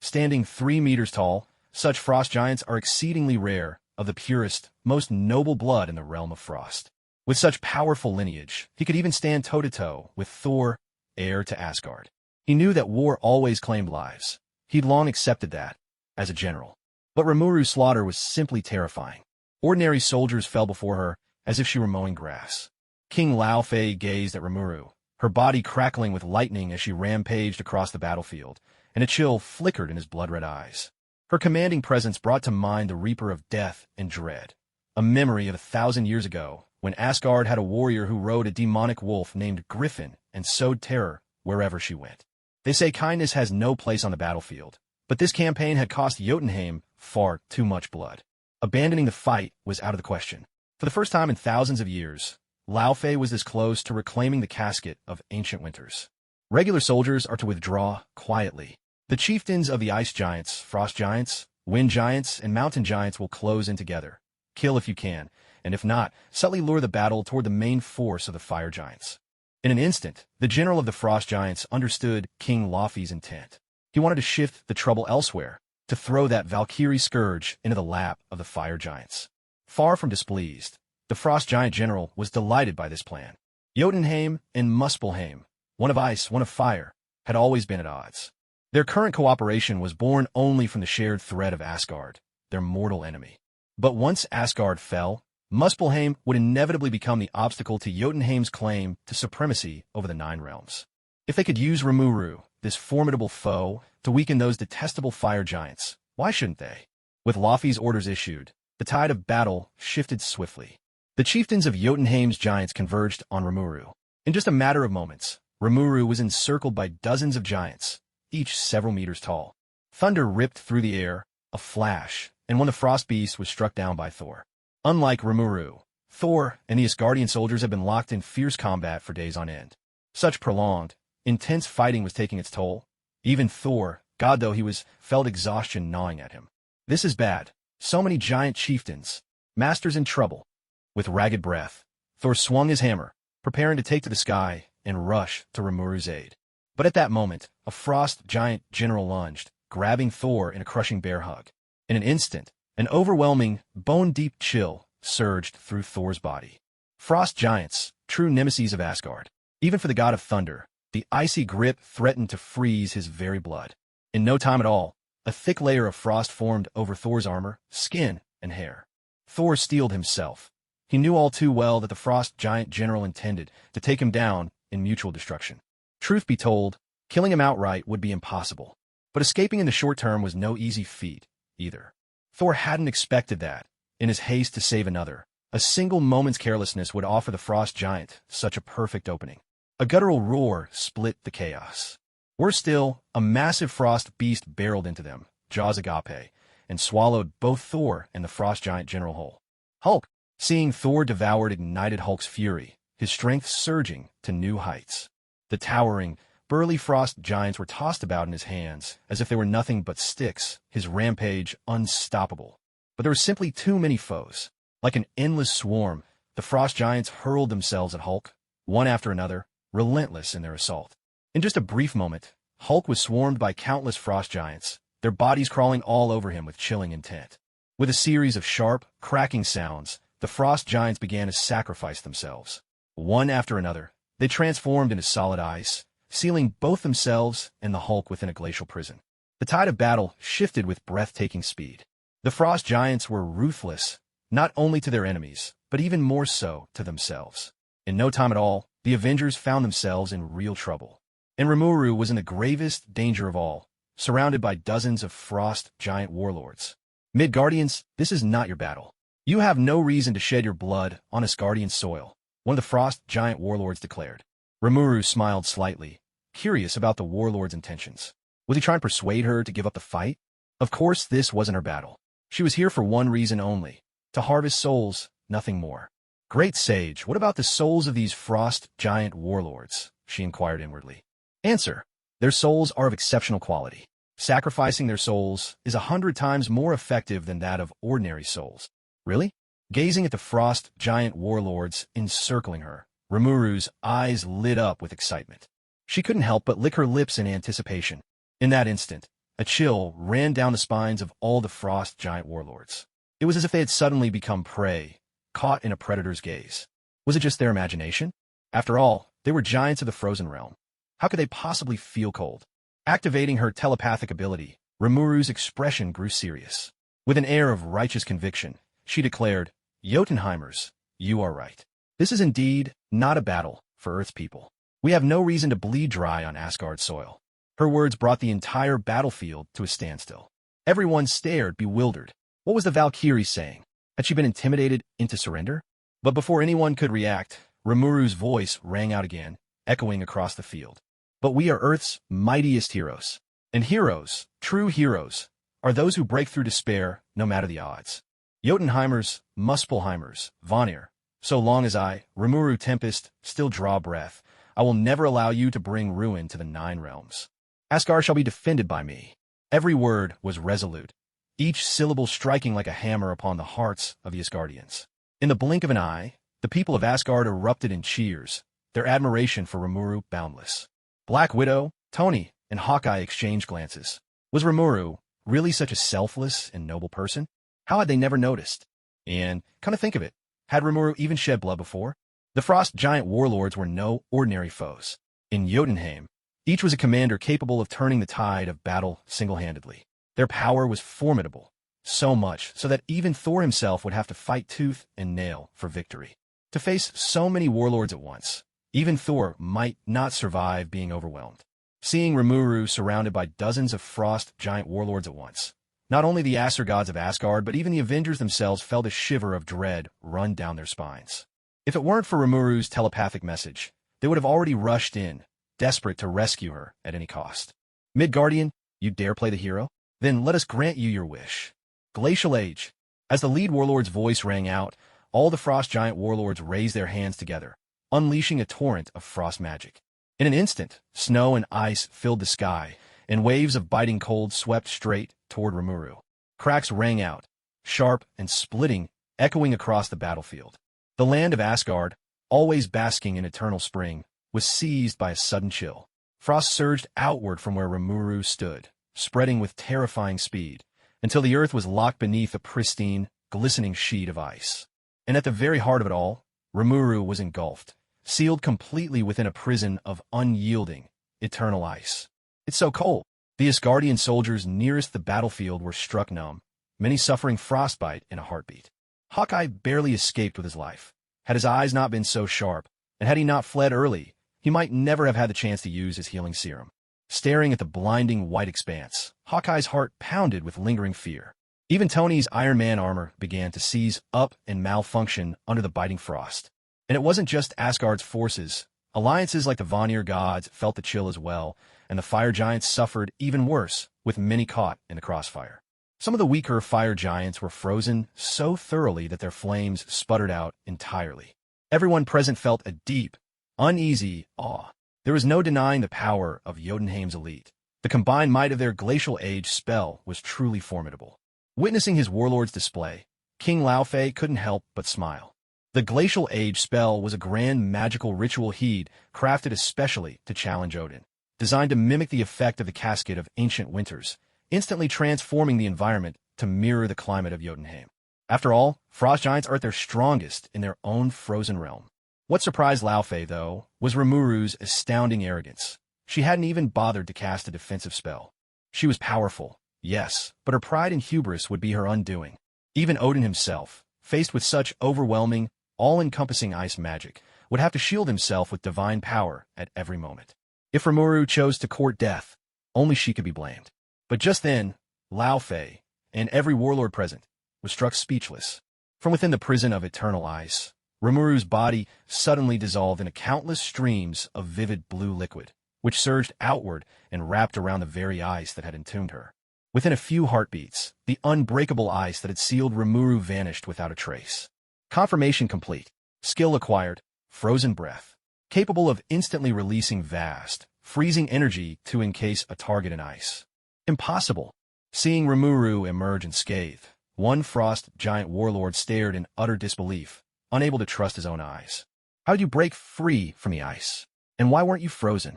Standing 3 meters tall, such frost giants are exceedingly rare, of the purest, most noble blood in the realm of frost. With such powerful lineage, he could even stand toe-to-toe with Thor, heir to Asgard. He knew that war always claimed lives. He'd long accepted that, as a general. But Rimuru's slaughter was simply terrifying. Ordinary soldiers fell before her as if she were mowing grass. King Lao Fei gazed at Rimuru, her body crackling with lightning as she rampaged across the battlefield, and a chill flickered in his blood-red eyes. Her commanding presence brought to mind the Reaper of Death and Dread, a memory of 1,000 years ago, when Asgard had a warrior who rode a demonic wolf named Griffin and sowed terror wherever she went. They say kindness has no place on the battlefield, but this campaign had cost Jotunheim far too much blood. Abandoning the fight was out of the question. For the first time in thousands of years, Lao Fei was this close to reclaiming the casket of ancient winters. Regular soldiers are to withdraw quietly. The chieftains of the ice giants, frost giants, wind giants, and mountain giants will close in together. Kill if you can, and if not, subtly lure the battle toward the main force of the fire giants. In an instant, the general of the frost giants understood King Laufey's intent. He wanted to shift the trouble elsewhere, to throw that Valkyrie scourge into the lap of the fire giants. Far from displeased, the frost giant general was delighted by this plan. Jotunheim and Muspelheim, one of ice, one of fire, had always been at odds. Their current cooperation was born only from the shared threat of Asgard, their mortal enemy. But once Asgard fell, Muspelheim would inevitably become the obstacle to Jotunheim's claim to supremacy over the 9 realms. If they could use Rimuru, this formidable foe, to weaken those detestable fire giants, why shouldn't they? With Laufey's orders issued, the tide of battle shifted swiftly. The chieftains of Jotunheim's giants converged on Rimuru. In just a matter of moments, Rimuru was encircled by dozens of giants, each several meters tall. Thunder ripped through the air, a flash, and one of the frost beasts was struck down by Thor. Unlike Remuru, Thor and the Asgardian soldiers had been locked in fierce combat for days on end. Such prolonged, intense fighting was taking its toll. Even Thor, god though he was, felt exhaustion gnawing at him. This is bad. So many giant chieftains, masters in trouble. With ragged breath, Thor swung his hammer, preparing to take to the sky and rush to Rimuru's aid. But at that moment, a frost giant general lunged, grabbing Thor in a crushing bear hug. In an instant, an overwhelming, bone-deep chill surged through Thor's body. Frost giants, true nemesis of Asgard. Even for the god of thunder, the icy grip threatened to freeze his very blood. In no time at all, a thick layer of frost formed over Thor's armor, skin, and hair. Thor steeled himself. He knew all too well that the frost giant general intended to take him down in mutual destruction. Truth be told, killing him outright would be impossible. But escaping in the short term was no easy feat, either. Thor hadn't expected that, in his haste to save another, a single moment's carelessness would offer the frost giant such a perfect opening. A guttural roar split the chaos. Worse still, a massive frost beast barreled into them, jaws agape, and swallowed both Thor and the frost giant general whole. Hulk, seeing Thor devoured, ignited Hulk's fury, his strength surging to new heights. The towering, burly frost giants were tossed about in his hands as if they were nothing but sticks, his rampage unstoppable. But there were simply too many foes. Like an endless swarm, the frost giants hurled themselves at Hulk, one after another, relentless in their assault. In just a brief moment, Hulk was swarmed by countless frost giants, their bodies crawling all over him with chilling intent. With a series of sharp, cracking sounds, the frost giants began to sacrifice themselves. One after another, they transformed into solid ice, sealing both themselves and the Hulk within a glacial prison. The tide of battle shifted with breathtaking speed. The frost giants were ruthless, not only to their enemies, but even more so to themselves. In no time at all, the Avengers found themselves in real trouble. And Remuru was in the gravest danger of all, surrounded by dozens of frost giant warlords. Midgardians, this is not your battle. You have no reason to shed your blood on Asgardian soil, one of the frost giant warlords declared. Rimuru smiled slightly, curious about the warlord's intentions. Was he trying to persuade her to give up the fight? Of course, this wasn't her battle. She was here for one reason only, to harvest souls, nothing more. Great sage, what about the souls of these frost giant warlords? She inquired inwardly. Answer. Their souls are of exceptional quality. Sacrificing their souls is 100 times more effective than that of ordinary souls. Really? Gazing at the frost giant warlords encircling her, Rimuru's eyes lit up with excitement. She couldn't help but lick her lips in anticipation. In that instant, a chill ran down the spines of all the frost giant warlords. It was as if they had suddenly become prey, caught in a predator's gaze. Was it just their imagination? After all, they were giants of the frozen realm. How could they possibly feel cold? Activating her telepathic ability, Rimuru's expression grew serious. With an air of righteous conviction, she declared, Jotunheimers, you are right. This is indeed not a battle for Earth's people. We have no reason to bleed dry on Asgard soil. Her words brought the entire battlefield to a standstill. Everyone stared, bewildered. What was the Valkyrie saying? Had she been intimidated into surrender? But before anyone could react, Rimuru's voice rang out again, echoing across the field. But we are Earth's mightiest heroes. And heroes, true heroes, are those who break through despair no matter the odds. Jotunheimers, Muspelheimers, Vanir, so long as I, Rimuru Tempest, still draw breath, I will never allow you to bring ruin to the 9 realms. Asgard shall be defended by me. Every word was resolute, each syllable striking like a hammer upon the hearts of the Asgardians. In the blink of an eye, the people of Asgard erupted in cheers, their admiration for Rimuru boundless. Black Widow, Tony, and Hawkeye exchanged glances. Was Rimuru really such a selfless and noble person? How had they never noticed? And, come to think of it, had Rimuru even shed blood before? The frost giant warlords were no ordinary foes. In Jotunheim, each was a commander capable of turning the tide of battle single-handedly. Their power was formidable, so much so that even Thor himself would have to fight tooth and nail for victory. To face so many warlords at once, Even Thor might not survive being overwhelmed. Seeing Rimuru surrounded by dozens of frost giant warlords at once, not only the Asur gods of Asgard, but even the Avengers themselves felt a shiver of dread run down their spines. If it weren't for Rimuru's telepathic message, they would have already rushed in, desperate to rescue her at any cost. Midgardian, you dare play the hero? Then let us grant you your wish. Glacial Age. As the lead warlord's voice rang out, all the frost giant warlords raised their hands together, unleashing a torrent of frost magic. In an instant, snow and ice filled the sky, and waves of biting cold swept straight toward Remuru. Cracks rang out, sharp and splitting, echoing across the battlefield. The land of Asgard, always basking in eternal spring, was seized by a sudden chill. Frost surged outward from where Remuru stood, spreading with terrifying speed, until the earth was locked beneath a pristine, glistening sheet of ice. And at the very heart of it all, Remuru was engulfed, sealed completely within a prison of unyielding, eternal ice. It's so cold. The Asgardian soldiers nearest the battlefield were struck numb, many suffering frostbite in a heartbeat. Hawkeye barely escaped with his life. Had his eyes not been so sharp, and had he not fled early, he might never have had the chance to use his healing serum. Staring at the blinding white expanse, Hawkeye's heart pounded with lingering fear. Even Tony's Iron Man armor began to seize up and malfunction under the biting frost. And it wasn't just Asgard's forces. Alliances like the Vanir gods felt the chill as well, and the fire giants suffered even worse, with many caught in the crossfire. Some of the weaker fire giants were frozen so thoroughly that their flames sputtered out entirely. Everyone present felt a deep, uneasy awe. There was no denying the power of Jotunheim's elite. The combined might of their glacial age spell was truly formidable. Witnessing his warlord's display, King Laufey couldn't help but smile. The glacial age spell was a grand magical ritual he'd crafted especially to challenge Odin, designed to mimic the effect of the casket of ancient winters, instantly transforming the environment to mirror the climate of Jotunheim. After all, frost giants are at their strongest in their own frozen realm. What surprised Laufey, though, was Rimuru's astounding arrogance. She hadn't even bothered to cast a defensive spell. She was powerful, yes, but her pride and hubris would be her undoing. Even Odin himself, faced with such overwhelming, all-encompassing ice magic, would have to shield himself with divine power at every moment. If Rimuru chose to court death, only she could be blamed. But just then, Laufey, and every warlord present, was struck speechless. From within the prison of eternal ice, Rimuru's body suddenly dissolved into countless streams of vivid blue liquid, which surged outward and wrapped around the very ice that had entombed her. Within a few heartbeats, the unbreakable ice that had sealed Rimuru vanished without a trace. Confirmation complete. Skill acquired. Frozen breath. Capable of instantly releasing vast, freezing energy to encase a target in ice. Impossible. Seeing Remuru emerge unscathed, one frost giant warlord stared in utter disbelief, unable to trust his own eyes. How did you break free from the ice? And why weren't you frozen?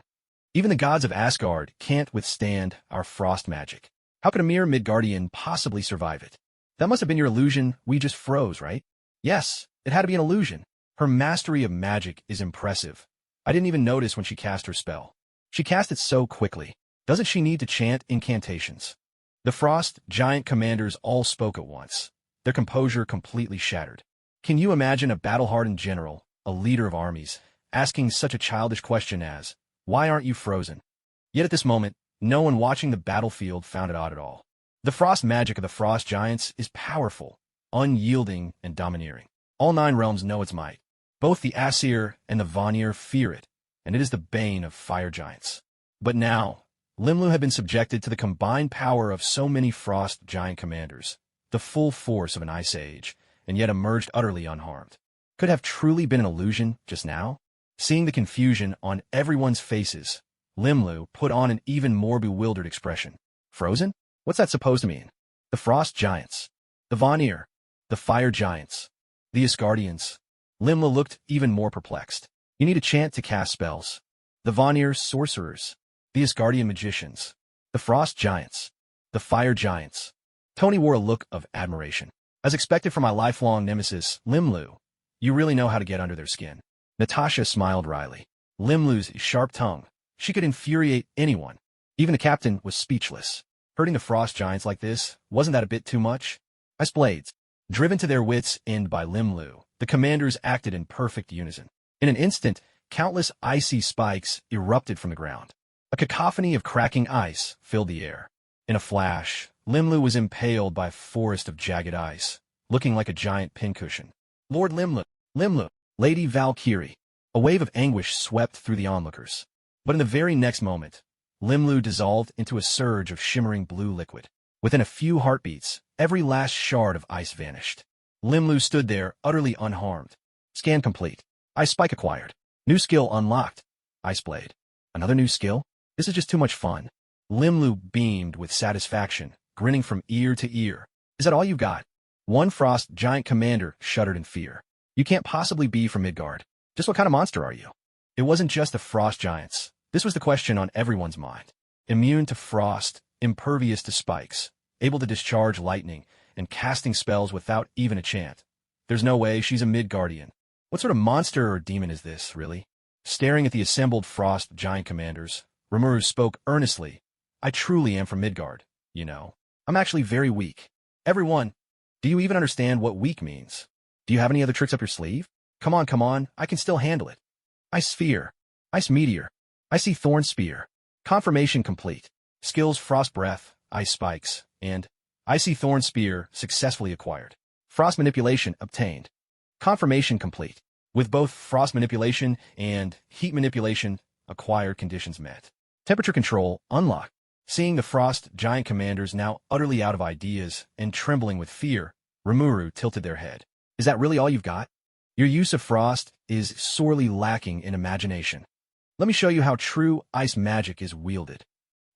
Even the gods of Asgard can't withstand our frost magic. How could a mere Midgardian possibly survive it? That must have been your illusion we just froze, right? Yes, it had to be an illusion. Her mastery of magic is impressive. I didn't even notice when she cast her spell. She cast it so quickly. Doesn't she need to chant incantations? The frost giant commanders all spoke at once, their composure completely shattered. Can you imagine a battle-hardened general, a leader of armies, asking such a childish question as, "Why aren't you frozen?" Yet at this moment, no one watching the battlefield found it odd at all. The frost magic of the frost giants is powerful, unyielding, and domineering. All 9 realms know its might. Both the Asir and the Vanir fear it, and it is the bane of fire giants. But now, Limlu had been subjected to the combined power of so many frost giant commanders, the full force of an ice age, and yet emerged utterly unharmed. Could have truly been an illusion just now? Seeing the confusion on everyone's faces, Limlu put on an even more bewildered expression. Frozen? What's that supposed to mean? The frost giants, the Vanir, the fire giants, the Asgardians. Limlu looked even more perplexed. You need a chant to cast spells. The Vanir sorcerers, the Asgardian magicians, the frost giants, the fire giants. Tony wore a look of admiration. As expected from my lifelong nemesis, Limlu, you really know how to get under their skin. Natasha smiled wryly. Limlu's sharp tongue. She could infuriate anyone. Even the captain was speechless. Hurting the frost giants like this, wasn't that a bit too much? Ice blades. Driven to their wits' end by Limlu, the commanders acted in perfect unison. In an instant, Countless icy spikes erupted from the ground. A cacophony of cracking ice filled the air. In a flash, Rimuru was impaled by a forest of jagged ice, looking like a giant pincushion. Lord Rimuru, Lady Valkyrie. A wave of anguish swept through the onlookers. But in the very next moment, Rimuru dissolved into a surge of shimmering blue liquid. Within a few heartbeats, every last shard of ice vanished. Rimuru stood there, utterly unharmed. Scan complete. Ice spike acquired. New skill unlocked. Ice blade. Another new skill? This is just too much fun. Rimuru beamed with satisfaction, grinning from ear to ear. Is that all you got? One frost giant commander shuddered in fear. You can't possibly be from Midgard. Just what kind of monster are you? It wasn't just the frost giants. This was the question on everyone's mind. Immune to frost, impervious to spikes, able to discharge lightning, and casting spells without even a chant. There's no way she's a Midgardian. What sort of monster or demon is this, really? Staring at the assembled frost giant commanders, Remuru spoke earnestly. I truly am from Midgard, you know. I'm actually very weak. Everyone, do you even understand what weak means? Do you have any other tricks up your sleeve? Come on, I can still handle it. Ice Sphere, Ice Meteor, Icy Thorn Spear. Confirmation complete. Skills Frost Breath, Ice Spikes, and Icy Thorn Spear successfully acquired. Frost Manipulation obtained. Confirmation complete. With both Frost Manipulation and Heat Manipulation, acquired conditions met. Temperature Control unlocked. Seeing the Frost Giant Commanders now utterly out of ideas and trembling with fear, Rimuru tilted their head. Is that really all you've got? Your use of frost is sorely lacking in imagination. Let me show you how true ice magic is wielded.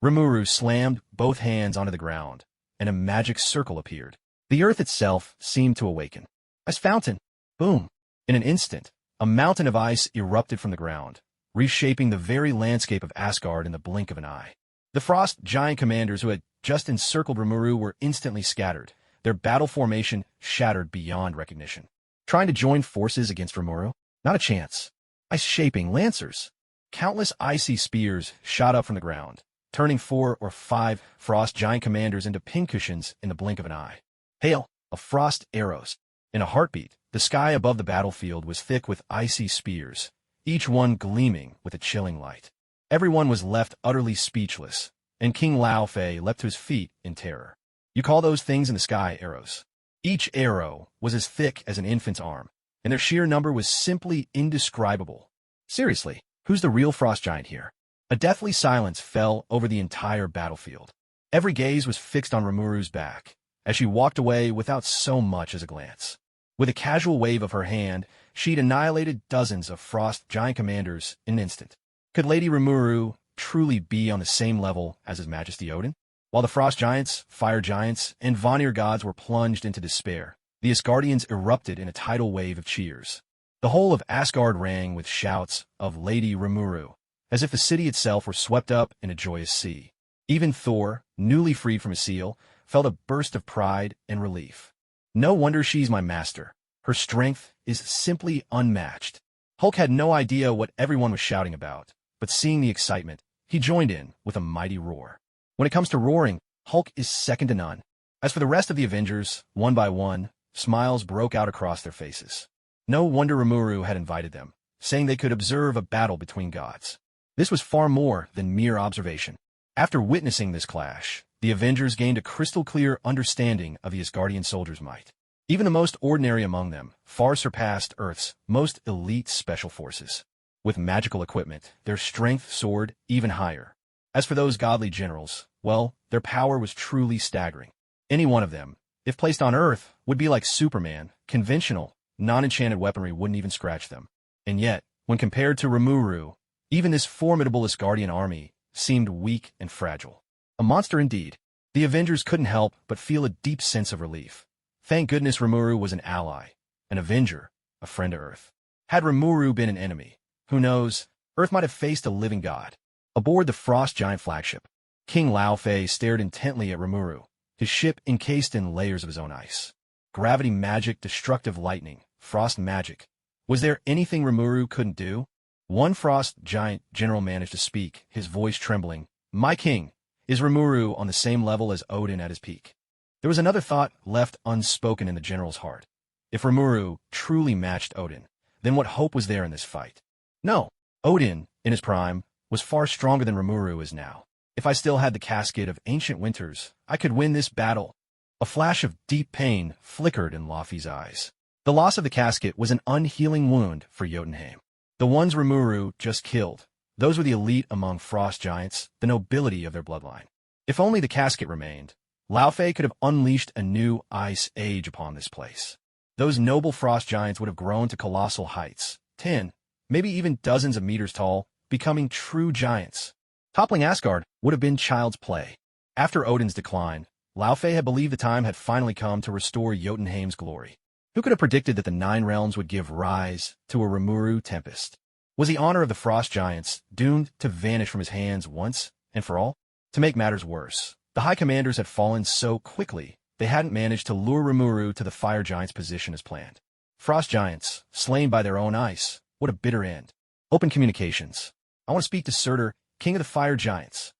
Rimuru slammed both hands onto the ground, and a magic circle appeared. The earth itself seemed to awaken. Ice fountain. Boom. In an instant, a mountain of ice erupted from the ground, reshaping the very landscape of Asgard in the blink of an eye. The frost giant commanders who had just encircled Rimuru were instantly scattered, their battle formation shattered beyond recognition. Trying to join forces against Rimuru? Not a chance. Ice-shaping lancers. Countless icy spears shot up from the ground, turning 4 or 5 frost giant commanders into pincushions in the blink of an eye. Hail of frost arrows. In a heartbeat, the sky above the battlefield was thick with icy spears, each one gleaming with a chilling light. Everyone was left utterly speechless, and King Lao Fei leapt to his feet in terror. You call those things in the sky arrows? Each arrow was as thick as an infant's arm, and their sheer number was simply indescribable. Seriously, who's the real frost giant here? A deathly silence fell over the entire battlefield. Every gaze was fixed on Rimuru's back, as she walked away without so much as a glance. With a casual wave of her hand, she'd annihilated dozens of frost giant commanders in an instant. Could Lady Rimuru truly be on the same level as His Majesty Odin? While the frost giants, fire giants, and Vanir gods were plunged into despair, the Asgardians erupted in a tidal wave of cheers. The whole of Asgard rang with shouts of Lady Remuru, as if the city itself were swept up in a joyous sea. Even Thor, newly freed from his seal, felt a burst of pride and relief. No wonder she's my master. Her strength is simply unmatched. Hulk had no idea what everyone was shouting about, but seeing the excitement, he joined in with a mighty roar. When it comes to roaring, Hulk is second to none. As for the rest of the Avengers, one by one, smiles broke out across their faces. No wonder Rimuru had invited them, saying they could observe a battle between gods. This was far more than mere observation. After witnessing this clash, the Avengers gained a crystal-clear understanding of the Asgardian soldiers' might. Even the most ordinary among them far surpassed Earth's most elite special forces. With magical equipment, their strength soared even higher. As for those godly generals, well, their power was truly staggering. Any one of them, if placed on Earth, would be like Superman. Conventional, non-enchanted weaponry wouldn't even scratch them. And yet, when compared to Remuru, even this formidable Asgardian army seemed weak and fragile. A monster indeed. The Avengers couldn't help but feel a deep sense of relief. Thank goodness Rimuru was an ally, an Avenger, a friend to Earth. Had Rimuru been an enemy, who knows, Earth might have faced a living god. Aboard the Frost Giant flagship, King Lao Fei stared intently at Rimuru, his ship encased in layers of his own ice. Gravity magic, destructive lightning, frost magic. Was there anything Rimuru couldn't do? One Frost Giant general managed to speak, his voice trembling. My king, is Rimuru on the same level as Odin at his peak? There was another thought left unspoken in the general's heart. If Rimuru truly matched Odin, then what hope was there in this fight? No, Odin, in his prime, was far stronger than Rimuru is now. If I still had the casket of ancient winters, I could win this battle. A flash of deep pain flickered in Laufey's eyes. The loss of the casket was an unhealing wound for Jotunheim. The ones Rimuru just killed, those were the elite among frost giants, the nobility of their bloodline. If only the casket remained, Laufey could have unleashed a new ice age upon this place. Those noble frost giants would have grown to colossal heights, 10, maybe even dozens of meters tall, becoming true giants. Toppling Asgard would have been child's play. After Odin's decline, Laufey had believed the time had finally come to restore Jotunheim's glory. Who could have predicted that the Nine Realms would give rise to a Rimuru tempest? Was the honor of the frost giants doomed to vanish from his hands once and for all? To make matters worse, the high commanders had fallen so quickly they hadn't managed to lure Remuru to the fire giant's position as planned. Frost giants, slain by their own ice, what a bitter end. Open communications. I want to speak to Surtur, king of the fire giants.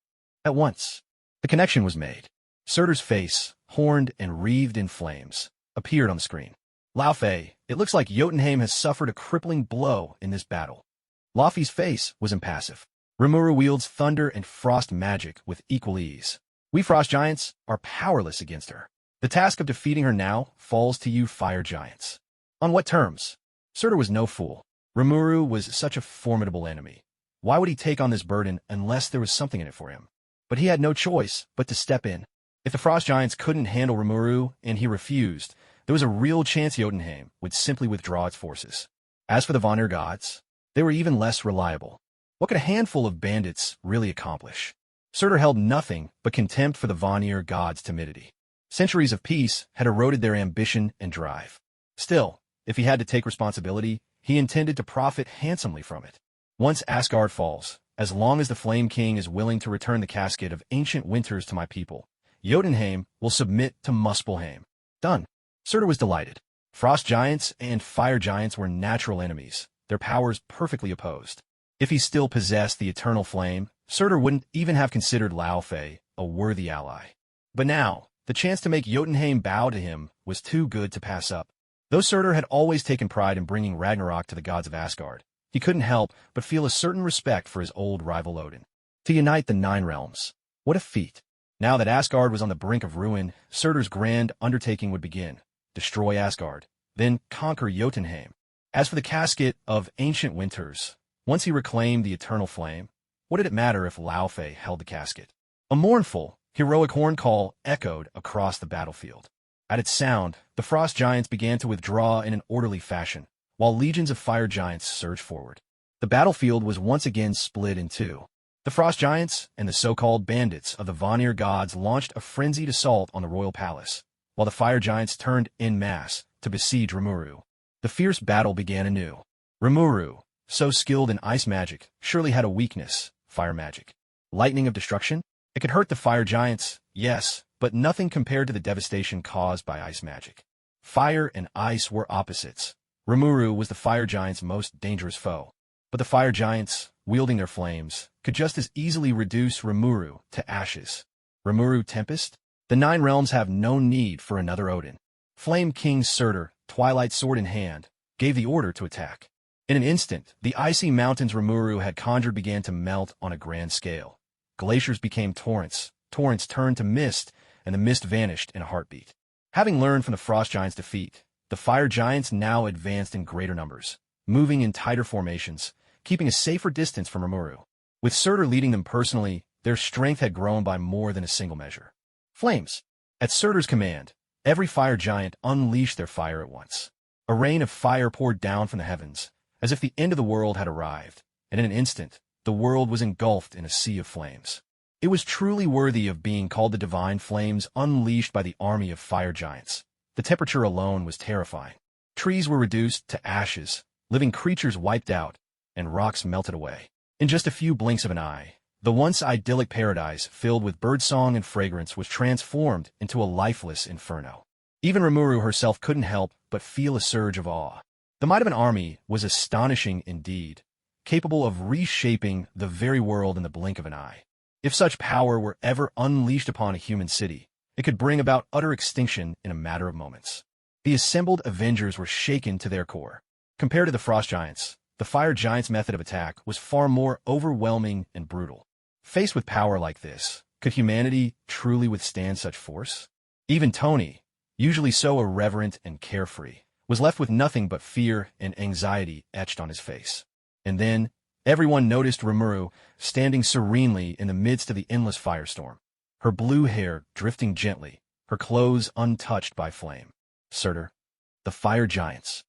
At once. The connection was made. Surtur's face, horned and wreathed in flames, appeared on the screen. Laufey, it looks like Jotunheim has suffered a crippling blow in this battle. Laufey's face was impassive. Rimuru wields thunder and frost magic with equal ease. We frost giants are powerless against her. The task of defeating her now falls to you fire giants. On what terms? Surtur was no fool. Rimuru was such a formidable enemy. Why would he take on this burden unless there was something in it for him? But he had no choice but to step in. If the frost giants couldn't handle Rimuru and he refused, there was a real chance Jotunheim would simply withdraw its forces. As for the Vanir gods, they were even less reliable. What could a handful of bandits really accomplish? Surtur held nothing but contempt for the Vanir gods' timidity. Centuries of peace had eroded their ambition and drive. Still, if he had to take responsibility, he intended to profit handsomely from it. Once Asgard falls, as long as the Flame King is willing to return the casket of ancient winters to my people, Jotunheim will submit to Muspelheim. Done. Surtur was delighted. Frost giants and fire giants were natural enemies, their powers perfectly opposed. If he still possessed the eternal flame, Surtur wouldn't even have considered Laufey a worthy ally. But now, the chance to make Jotunheim bow to him was too good to pass up. Though Surtur had always taken pride in bringing Ragnarok to the gods of Asgard, he couldn't help but feel a certain respect for his old rival Odin. To unite the Nine Realms. What a feat. Now that Asgard was on the brink of ruin, Surtur's grand undertaking would begin. Destroy Asgard, then conquer Jotunheim. As for the casket of ancient winters, once he reclaimed the eternal flame, what did it matter if Laufey held the casket? A mournful, heroic horn call echoed across the battlefield. At its sound, the frost giants began to withdraw in an orderly fashion, while legions of fire giants surged forward. The battlefield was once again split in two. The frost giants and the so-called bandits of the Vanir gods launched a frenzied assault on the royal palace, while the fire giants turned en masse to besiege Remuru. The fierce battle began anew. Remuru, so skilled in ice magic, surely had a weakness, fire magic. Lightning of destruction? It could hurt the fire giants, yes, but nothing compared to the devastation caused by ice magic. Fire and ice were opposites. Remuru was the fire giants' most dangerous foe. But the fire giants, wielding their flames, could just as easily reduce Remuru to ashes. Remuru Tempest? The Nine Realms have no need for another Odin. Flame King Surtur, twilight sword in hand, gave the order to attack. In an instant, the icy mountains Remuru had conjured began to melt on a grand scale. Glaciers became torrents, torrents turned to mist, and the mist vanished in a heartbeat. Having learned from the Frost Giants' defeat, the Fire Giants now advanced in greater numbers, moving in tighter formations, keeping a safer distance from Remuru. With Surtur leading them personally, their strength had grown by more than a single measure. Flames. At Surtur's command, every fire giant unleashed their fire at once. A rain of fire poured down from the heavens, as if the end of the world had arrived, and in an instant, the world was engulfed in a sea of flames. It was truly worthy of being called the divine flames unleashed by the army of fire giants. The temperature alone was terrifying. Trees were reduced to ashes, living creatures wiped out, and rocks melted away. In just a few blinks of an eye, the once idyllic paradise filled with birdsong and fragrance was transformed into a lifeless inferno. Even Rimuru herself couldn't help but feel a surge of awe. The might of an army was astonishing indeed, capable of reshaping the very world in the blink of an eye. If such power were ever unleashed upon a human city, it could bring about utter extinction in a matter of moments. The assembled Avengers were shaken to their core. Compared to the Frost Giants, the fire giant's method of attack was far more overwhelming and brutal. Faced with power like this, could humanity truly withstand such force? Even Tony, usually so irreverent and carefree, was left with nothing but fear and anxiety etched on his face. And then, everyone noticed Rimuru standing serenely in the midst of the endless firestorm, her blue hair drifting gently, her clothes untouched by flame. Surtur, the fire giants.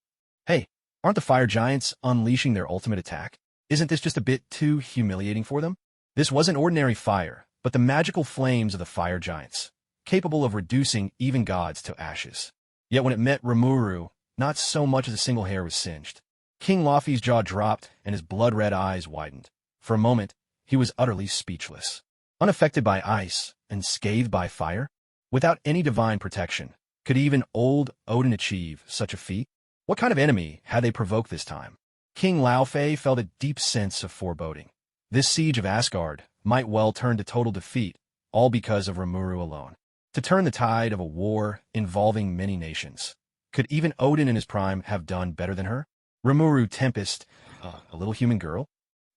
Hey, aren't the fire giants unleashing their ultimate attack? Isn't this just a bit too humiliating for them? This wasn't ordinary fire, but the magical flames of the fire giants, capable of reducing even gods to ashes. Yet when it met Remuru, not so much as a single hair was singed. King Laufey's jaw dropped and his blood-red eyes widened. For a moment, he was utterly speechless. Unaffected by ice and scathed by fire? Without any divine protection, could even old Odin achieve such a feat? What kind of enemy had they provoked this time? King Laufey felt a deep sense of foreboding. This siege of Asgard might well turn to total defeat, all because of Remuru alone. To turn the tide of a war involving many nations. Could even Odin in his prime have done better than her? Rimuru Tempest, a little human girl?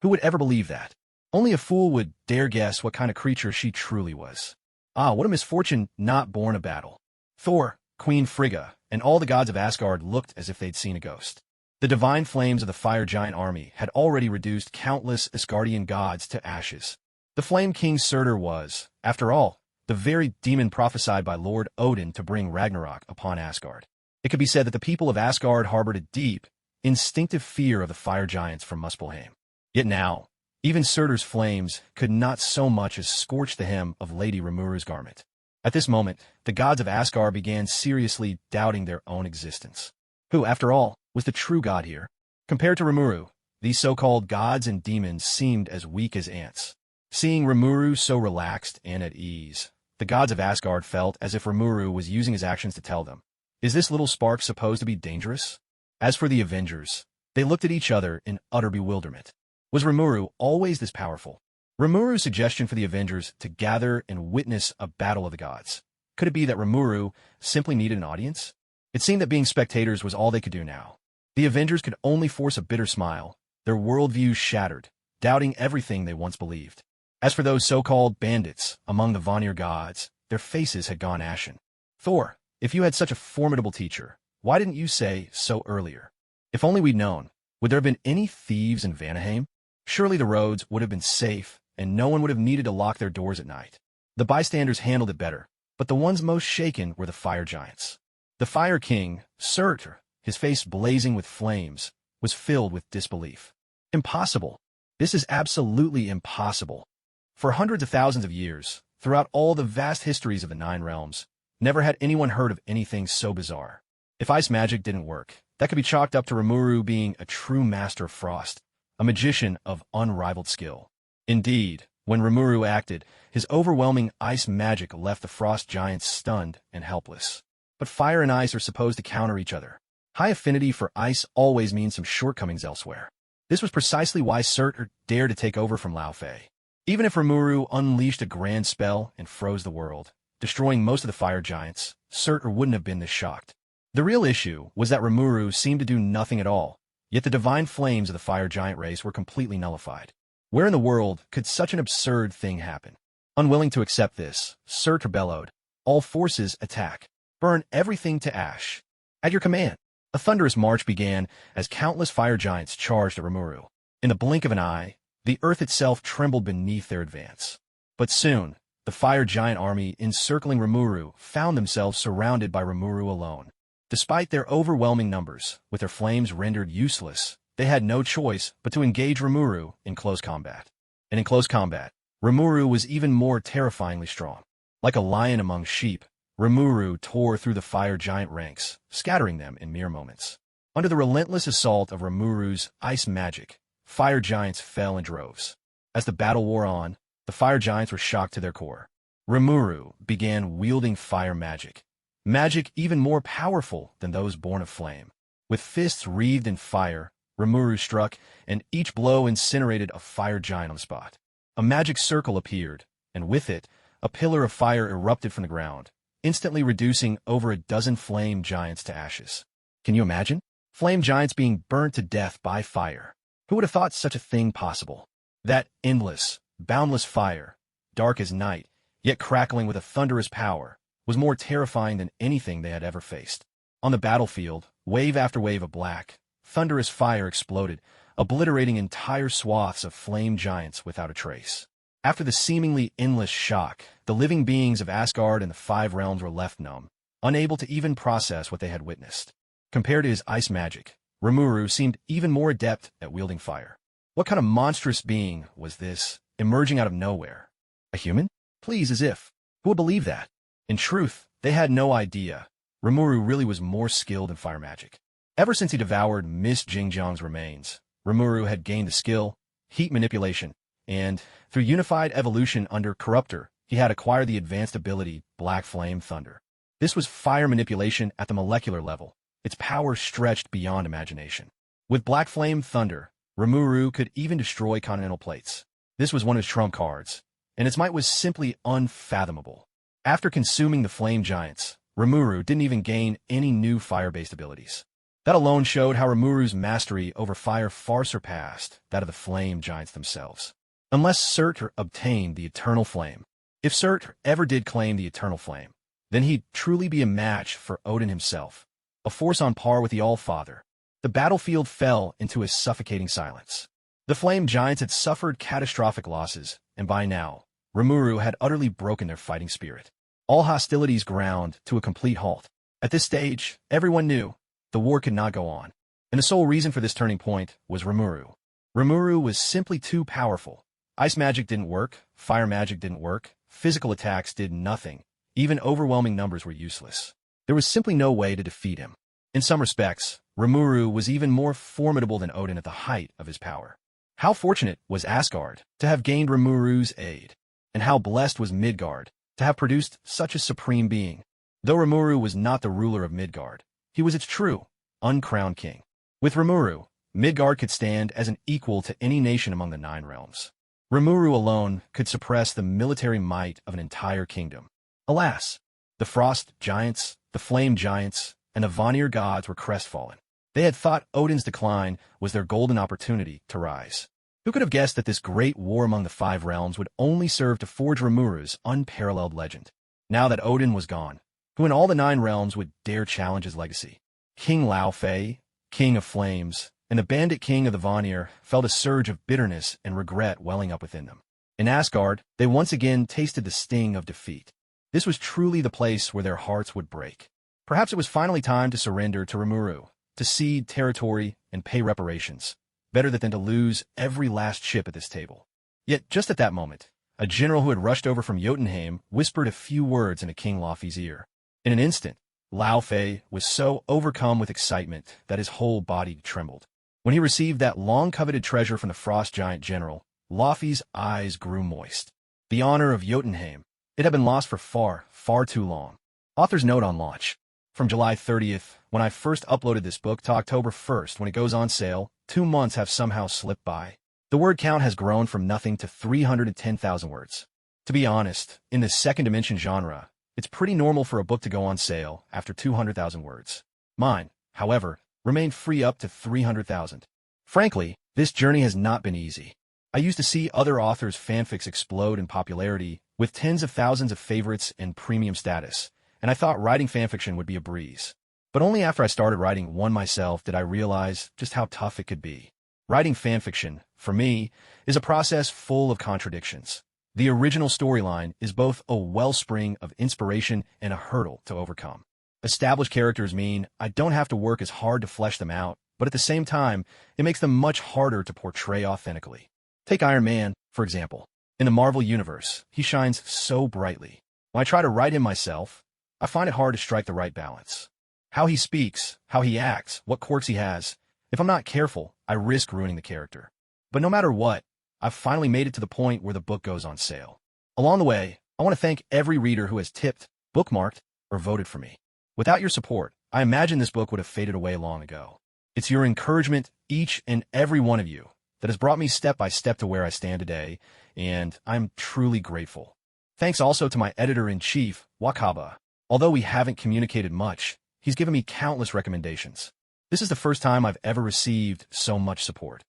Who would ever believe that? Only a fool would dare guess what kind of creature she truly was. Ah, what a misfortune not born of battle. Thor, Queen Frigga, and all the gods of Asgard looked as if they'd seen a ghost. The divine flames of the fire giant army had already reduced countless Asgardian gods to ashes. The Flame King Surtur was, after all, the very demon prophesied by Lord Odin to bring Ragnarok upon Asgard. It could be said that the people of Asgard harbored a deep, instinctive fear of the fire giants from Muspelheim. Yet now, even Surtur's flames could not so much as scorch the hem of Lady Rimuru's garment. At this moment, the gods of Asgard began seriously doubting their own existence. Who, after all, was the true god here? Compared to Rimuru, these so-called gods and demons seemed as weak as ants. Seeing Rimuru so relaxed and at ease, the gods of Asgard felt as if Rimuru was using his actions to tell them, "Is this little spark supposed to be dangerous?" As for the Avengers, they looked at each other in utter bewilderment. Was Rimuru always this powerful? Rimuru's suggestion for the Avengers to gather and witness a battle of the gods. Could it be that Rimuru simply needed an audience? It seemed that being spectators was all they could do now. The Avengers could only force a bitter smile, their worldviews shattered, doubting everything they once believed. As for those so-called bandits among the Vanir gods, their faces had gone ashen. Thor, if you had such a formidable teacher, why didn't you say so earlier? If only we'd known, would there have been any thieves in Vanaheim? Surely the roads would have been safe, and no one would have needed to lock their doors at night. The bystanders handled it better, but the ones most shaken were the fire giants. The Fire King, Surtur, his face blazing with flames, was filled with disbelief. Impossible. This is absolutely impossible. For hundreds of thousands of years, throughout all the vast histories of the Nine Realms, never had anyone heard of anything so bizarre. If ice magic didn't work, that could be chalked up to Remuru being a true master of frost, a magician of unrivaled skill. Indeed, when Remuru acted, his overwhelming ice magic left the frost giants stunned and helpless. But fire and ice are supposed to counter each other. High affinity for ice always means some shortcomings elsewhere. This was precisely why Surtur dared to take over from Laufey. Even if Remuru unleashed a grand spell and froze the world, destroying most of the fire giants, Surtur wouldn't have been this shocked. The real issue was that Remuru seemed to do nothing at all, yet the divine flames of the fire giant race were completely nullified. Where in the world could such an absurd thing happen? Unwilling to accept this, Surtur bellowed, "All forces attack. Burn everything to ash." At your command. A thunderous march began as countless fire giants charged at Remuru. In the blink of an eye, the earth itself trembled beneath their advance. But soon, the fire giant army encircling Remuru found themselves surrounded by Remuru alone. Despite their overwhelming numbers, with their flames rendered useless, they had no choice but to engage Remuru in close combat. And in close combat, Remuru was even more terrifyingly strong. Like a lion among sheep, Remuru tore through the fire giant ranks, scattering them in mere moments. Under the relentless assault of Remuru's ice magic, fire giants fell in droves. As the battle wore on, the fire giants were shocked to their core. Remuru began wielding fire magic. Magic even more powerful than those born of flame. With fists wreathed in fire, Remuru struck, and each blow incinerated a fire giant on the spot. A magic circle appeared, and with it, a pillar of fire erupted from the ground, instantly reducing over a dozen flame giants to ashes. Can you imagine? Flame giants being burnt to death by fire. Who would have thought such a thing possible? That endless, boundless fire, dark as night, yet crackling with a thunderous power, was more terrifying than anything they had ever faced. On the battlefield, wave after wave of black, thunderous fire exploded, obliterating entire swaths of flame giants without a trace. After the seemingly endless shock, the living beings of Asgard and the five realms were left numb, unable to even process what they had witnessed. Compared to his ice magic, Rimuru seemed even more adept at wielding fire. What kind of monstrous being was this, emerging out of nowhere? A human? Please, as if. Who would believe that? In truth, they had no idea. Remuru really was more skilled in fire magic. Ever since he devoured Miss Jingjiang's remains, Remuru had gained the skill, heat manipulation, and, through unified evolution under Corruptor, he had acquired the advanced ability Black Flame Thunder. This was fire manipulation at the molecular level, its power stretched beyond imagination. With Black Flame Thunder, Remuru could even destroy continental plates. This was one of his trump cards, and its might was simply unfathomable. After consuming the flame giants, Remuru didn't even gain any new fire-based abilities. That alone showed how Rimuru's mastery over fire far surpassed that of the flame giants themselves. Unless Surtur obtained the eternal flame. If Surtur ever did claim the eternal flame, then he'd truly be a match for Odin himself, a force on par with the All-Father. The battlefield fell into a suffocating silence. The flame giants had suffered catastrophic losses, and by now, Rimuru had utterly broken their fighting spirit. All hostilities ground to a complete halt. At this stage, everyone knew the war could not go on. And the sole reason for this turning point was Rimuru. Rimuru was simply too powerful. Ice magic didn't work, fire magic didn't work, physical attacks did nothing, even overwhelming numbers were useless. There was simply no way to defeat him. In some respects, Rimuru was even more formidable than Odin at the height of his power. How fortunate was Asgard to have gained Rimuru's aid, and how blessed was Midgard to have produced such a supreme being. Though Rimuru was not the ruler of Midgard, he was its true, uncrowned king. With Rimuru, Midgard could stand as an equal to any nation among the 9 realms. Rimuru alone could suppress the military might of an entire kingdom. Alas, the frost giants, the flame giants, and the Vanir gods were crestfallen. They had thought Odin's decline was their golden opportunity to rise. Who could have guessed that this great war among the 5 realms would only serve to forge Rimuru's unparalleled legend? Now that Odin was gone, who in all the 9 realms would dare challenge his legacy? King Laufey, King of Flames, and the bandit king of the Vanir felt a surge of bitterness and regret welling up within them. In Asgard, they once again tasted the sting of defeat. This was truly the place where their hearts would break. Perhaps it was finally time to surrender to Rimuru, to cede territory and pay reparations. Better than to lose every last chip at this table. Yet just at that moment, a general who had rushed over from Jotunheim whispered a few words into King Laufey's ear. In an instant, Laufey was so overcome with excitement that his whole body trembled. When he received that long-coveted treasure from the frost giant general, Laufey's eyes grew moist. The honor of Jotunheim, it had been lost for far, far too long. Author's note on launch. From July 30th, when I first uploaded this book, to October 1st, when it goes on sale, 2 months have somehow slipped by. The word count has grown from nothing to 310,000 words. To be honest, in the second dimension genre, it's pretty normal for a book to go on sale after 200,000 words. Mine, however, remained free up to 300,000. Frankly, this journey has not been easy. I used to see other authors' fanfics explode in popularity, with tens of thousands of favorites and premium status, and I thought writing fanfiction would be a breeze. But only after I started writing one myself did I realize just how tough it could be. Writing fanfiction, for me, is a process full of contradictions. The original storyline is both a wellspring of inspiration and a hurdle to overcome. Established characters mean I don't have to work as hard to flesh them out, but at the same time, it makes them much harder to portray authentically. Take Iron Man, for example. In the Marvel Universe, he shines so brightly. When I try to write him myself, I find it hard to strike the right balance. How he speaks, how he acts, what quirks he has. If I'm not careful, I risk ruining the character. But no matter what, I've finally made it to the point where the book goes on sale. Along the way, I want to thank every reader who has tipped, bookmarked, or voted for me. Without your support, I imagine this book would have faded away long ago. It's your encouragement, each and every one of you, that has brought me step by step to where I stand today, and I'm truly grateful. Thanks also to my editor-in-chief, Wakaba. Although we haven't communicated much, he's given me countless recommendations. This is the first time I've ever received so much support.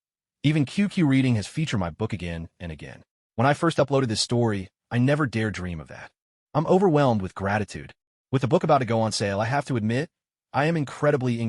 Even QQ Reading has featured my book again and again. When I first uploaded this story, I never dared dream of that. I'm overwhelmed with gratitude. With the book about to go on sale, I have to admit, I am incredibly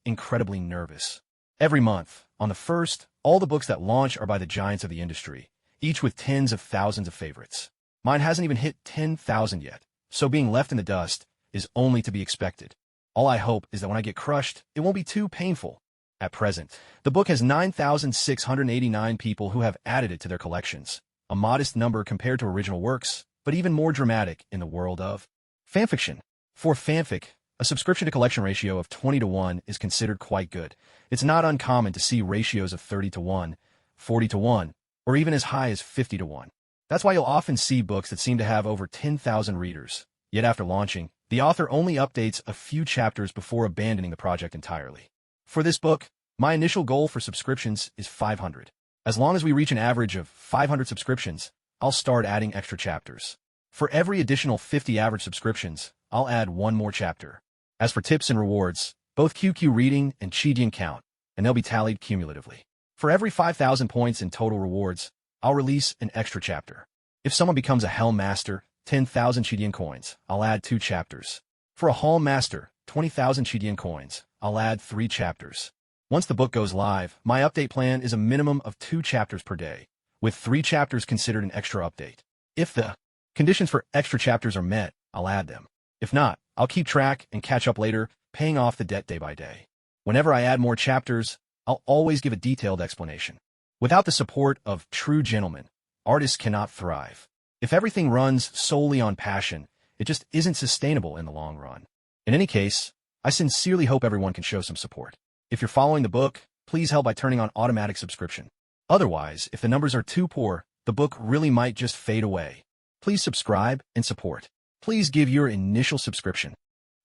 nervous. Every month, on the 1st, all the books that launch are by the giants of the industry, each with tens of thousands of favorites. Mine hasn't even hit 10,000 yet, so being left in the dust is only to be expected. All I hope is that when I get crushed, it won't be too painful. At present, the book has 9,689 people who have added it to their collections, a modest number compared to original works, but even more dramatic in the world of fanfiction. For fanfic, a subscription-to-collection ratio of 20:1 is considered quite good. It's not uncommon to see ratios of 30:1, 40:1, or even as high as 50:1. That's why you'll often see books that seem to have over 10,000 readers. Yet after launching, the author only updates a few chapters before abandoning the project entirely. For this book, my initial goal for subscriptions is 500. As long as we reach an average of 500 subscriptions, I'll start adding extra chapters. For every additional 50 average subscriptions, I'll add one more chapter. As for tips and rewards, both QQ Reading and Qidian count, and they'll be tallied cumulatively. For every 5,000 points in total rewards, I'll release an extra chapter. If someone becomes a Helm Master, 10,000 Qidian coins, I'll add 2 chapters. For a Hall Master, 20,000 Qidian coins, I'll add 3 chapters. Once the book goes live, my update plan is a minimum of 2 chapters per day, with 3 chapters considered an extra update. If the conditions for extra chapters are met, I'll add them. If not, I'll keep track and catch up later, paying off the debt day by day. Whenever I add more chapters, I'll always give a detailed explanation. Without the support of true gentlemen, artists cannot thrive. If everything runs solely on passion, it just isn't sustainable in the long run. In any case, I sincerely hope everyone can show some support. If you're following the book, please help by turning on automatic subscription. Otherwise, if the numbers are too poor, the book really might just fade away. Please subscribe and support. Please give your initial subscription.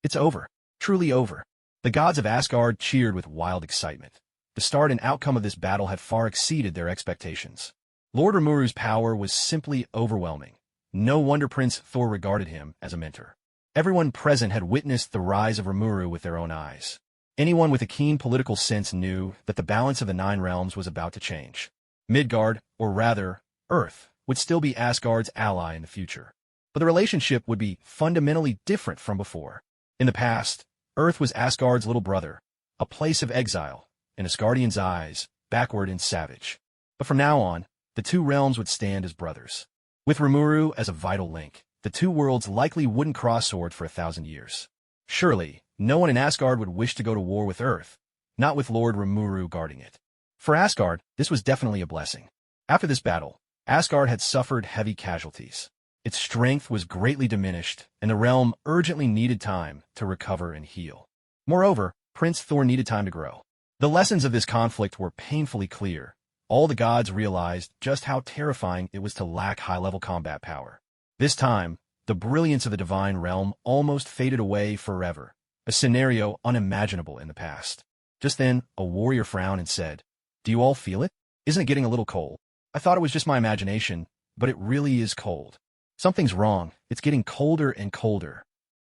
It's over. Truly over. The gods of Asgard cheered with wild excitement. The start and outcome of this battle had far exceeded their expectations. Lord Rimuru's power was simply overwhelming. No wonder Prince Thor regarded him as a mentor. Everyone present had witnessed the rise of Remuru with their own eyes. Anyone with a keen political sense knew that the balance of the 9 realms was about to change. Midgard, or rather, Earth, would still be Asgard's ally in the future. But the relationship would be fundamentally different from before. In the past, Earth was Asgard's little brother, a place of exile, in Asgardians' eyes, backward and savage. But from now on, the 2 realms would stand as brothers. With Rimuru as a vital link, the 2 worlds likely wouldn't cross swords for 1,000 years. Surely, no one in Asgard would wish to go to war with Earth, not with Lord Remuru guarding it. For Asgard, this was definitely a blessing. After this battle, Asgard had suffered heavy casualties. Its strength was greatly diminished, and the realm urgently needed time to recover and heal. Moreover, Prince Thor needed time to grow. The lessons of this conflict were painfully clear. All the gods realized just how terrifying it was to lack high-level combat power. This time, the brilliance of the divine realm almost faded away forever, a scenario unimaginable in the past. Just then, a warrior frowned and said, "Do you all feel it? Isn't it getting a little cold? I thought it was just my imagination, but it really is cold. Something's wrong. It's getting colder and colder.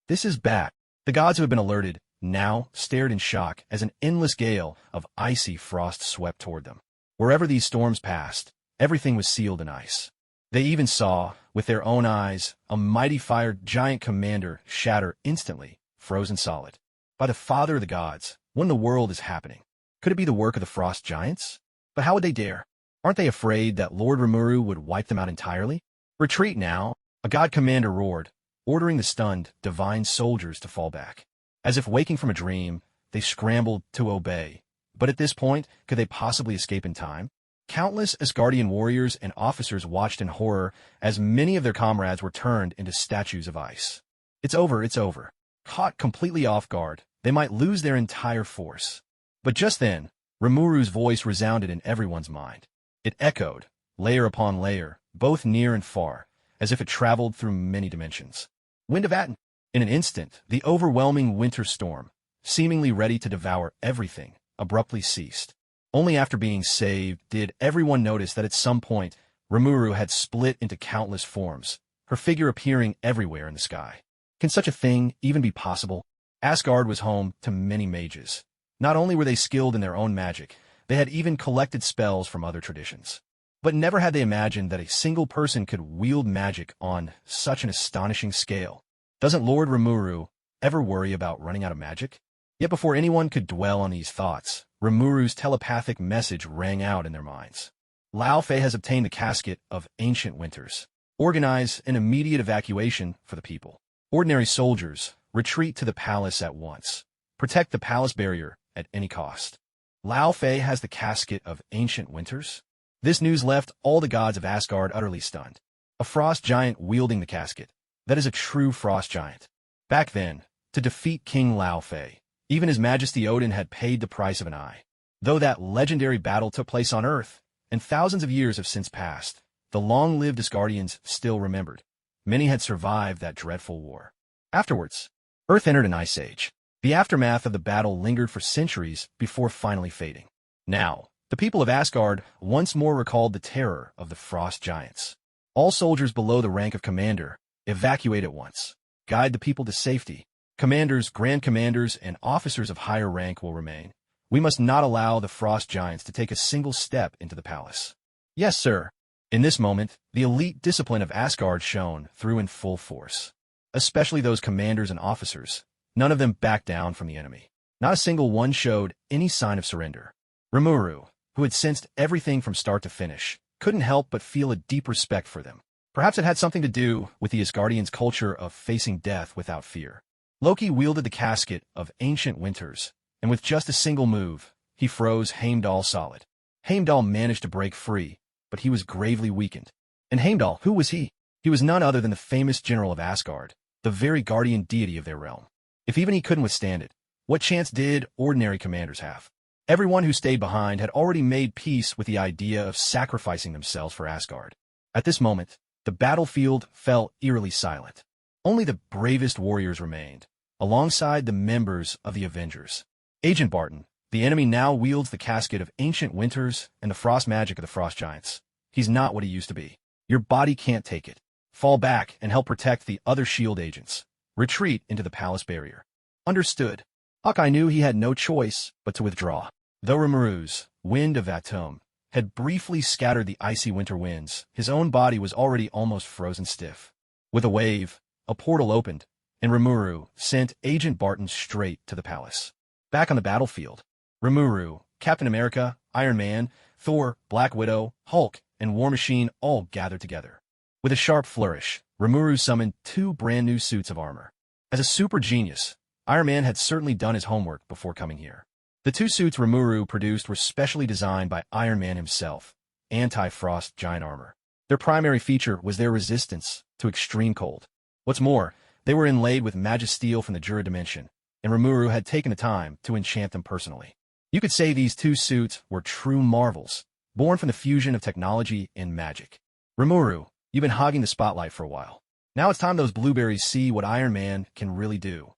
This is bad." The gods who had been alerted now stared in shock as an endless gale of icy frost swept toward them. Wherever these storms passed, everything was sealed in ice. They even saw, with their own eyes, a mighty fire giant commander shatter instantly, frozen solid. By the father of the gods, what in the world is happening? Could it be the work of the frost giants? But how would they dare? Aren't they afraid that Lord Remuru would wipe them out entirely? "Retreat now," a god commander roared, ordering the stunned, divine soldiers to fall back. As if waking from a dream, they scrambled to obey. But at this point, could they possibly escape in time? Countless Asgardian warriors and officers watched in horror as many of their comrades were turned into statues of ice. It's over, it's over. Caught completely off guard, they might lose their entire force. But just then, Rimuru's voice resounded in everyone's mind. It echoed, layer upon layer, both near and far, as if it traveled through many dimensions. Wind of Aten. In an instant, the overwhelming winter storm, seemingly ready to devour everything, abruptly ceased. Only after being saved did everyone notice that at some point, Remuru had split into countless forms, her figure appearing everywhere in the sky. Can such a thing even be possible? Asgard was home to many mages. Not only were they skilled in their own magic, They had even collected spells from other traditions. But never had they imagined that a single person could wield magic on such an astonishing scale. Doesn't Lord Rimuru ever worry about running out of magic? Yet before anyone could dwell on these thoughts, Rimuru's telepathic message rang out in their minds. Lao Fei has obtained the casket of ancient winters. Organize an immediate evacuation for the people. Ordinary soldiers, retreat to the palace at once. Protect the palace barrier at any cost. Lao Fei has the casket of ancient winters? This news left all the gods of Asgard utterly stunned. A frost giant wielding the casket. That is a true frost giant. Back then, to defeat King Lao Fei, even His Majesty Odin had paid the price of an eye. Though that legendary battle took place on Earth, and thousands of years have since passed, the long-lived Asgardians still remembered. Many had survived that dreadful war. Afterwards, Earth entered an ice age. The aftermath of the battle lingered for centuries before finally fading. Now, the people of Asgard once more recalled the terror of the frost giants. All soldiers below the rank of commander, evacuate at once. Guide the people to safety. Commanders, grand commanders, and officers of higher rank will remain. We must not allow the frost giants to take a single step into the palace. Yes, sir. In this moment, the elite discipline of Asgard shone through in full force. Especially those commanders and officers. None of them backed down from the enemy. Not a single one showed any sign of surrender. Remuru, who had sensed everything from start to finish, couldn't help but feel a deep respect for them. Perhaps it had something to do with the Asgardians' culture of facing death without fear. Loki wielded the casket of ancient winters, and with just a single move, he froze Heimdall solid. Heimdall managed to break free, but he was gravely weakened. And Heimdall, who was he? He was none other than the famous general of Asgard, the very guardian deity of their realm. If even he couldn't withstand it, what chance did ordinary commanders have? Everyone who stayed behind had already made peace with the idea of sacrificing themselves for Asgard. At this moment, the battlefield fell eerily silent. Only the bravest warriors remained, alongside the members of the Avengers. Agent Barton, the enemy now wields the casket of ancient winters and the frost magic of the frost giants. He's not what he used to be. Your body can't take it. Fall back and help protect the other shield agents. Retreat into the palace barrier. Understood. Hawkeye knew he had no choice but to withdraw. Though Rimuru's wind of Atum had briefly scattered the icy winter winds, his own body was already almost frozen stiff. With a wave, a portal opened, and Rimuru sent Agent Barton straight to the palace. Back on the battlefield, Rimuru, Captain America, Iron Man, Thor, Black Widow, Hulk, and War Machine all gathered together. With a sharp flourish, Rimuru summoned 2 brand new suits of armor. As a super genius, Iron Man had certainly done his homework before coming here. The 2 suits Rimuru produced were specially designed by Iron Man himself, anti-frost giant armor. Their primary feature was their resistance to extreme cold. What's more, they were inlaid with magisteel from the Jura dimension, and Rimuru had taken the time to enchant them personally. You could say these 2 suits were true marvels, born from the fusion of technology and magic. Rimuru, you've been hogging the spotlight for a while. Now it's time those blueberries see what Iron Man can really do.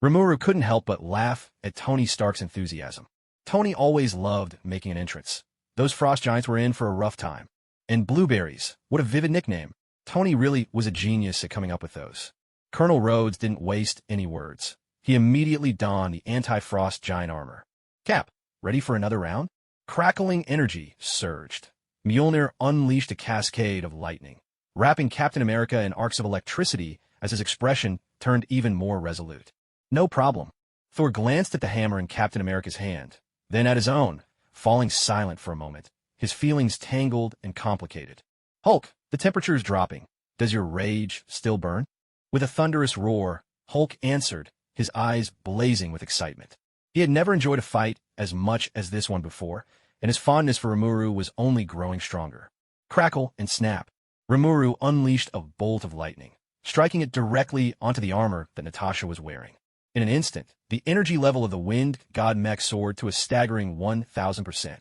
Rimuru couldn't help but laugh at Tony Stark's enthusiasm. Tony always loved making an entrance. Those frost giants were in for a rough time. And blueberries, what a vivid nickname. Tony really was a genius at coming up with those. Colonel Rhodes didn't waste any words. He immediately donned the anti-frost giant armor. Cap, ready for another round? Crackling energy surged. Mjolnir unleashed a cascade of lightning, wrapping Captain America in arcs of electricity as his expression turned even more resolute. No problem. Thor glanced at the hammer in Captain America's hand, then at his own, falling silent for a moment, his feelings tangled and complicated. Hulk, the temperature is dropping. Does your rage still burn? With a thunderous roar, Hulk answered, his eyes blazing with excitement. He had never enjoyed a fight as much as this one before, and his fondness for Rimuru was only growing stronger. Crackle and snap. Rimuru unleashed a bolt of lightning, striking it directly onto the armor that Natasha was wearing. In an instant, the energy level of the wind god mech soared to a staggering 1,000%.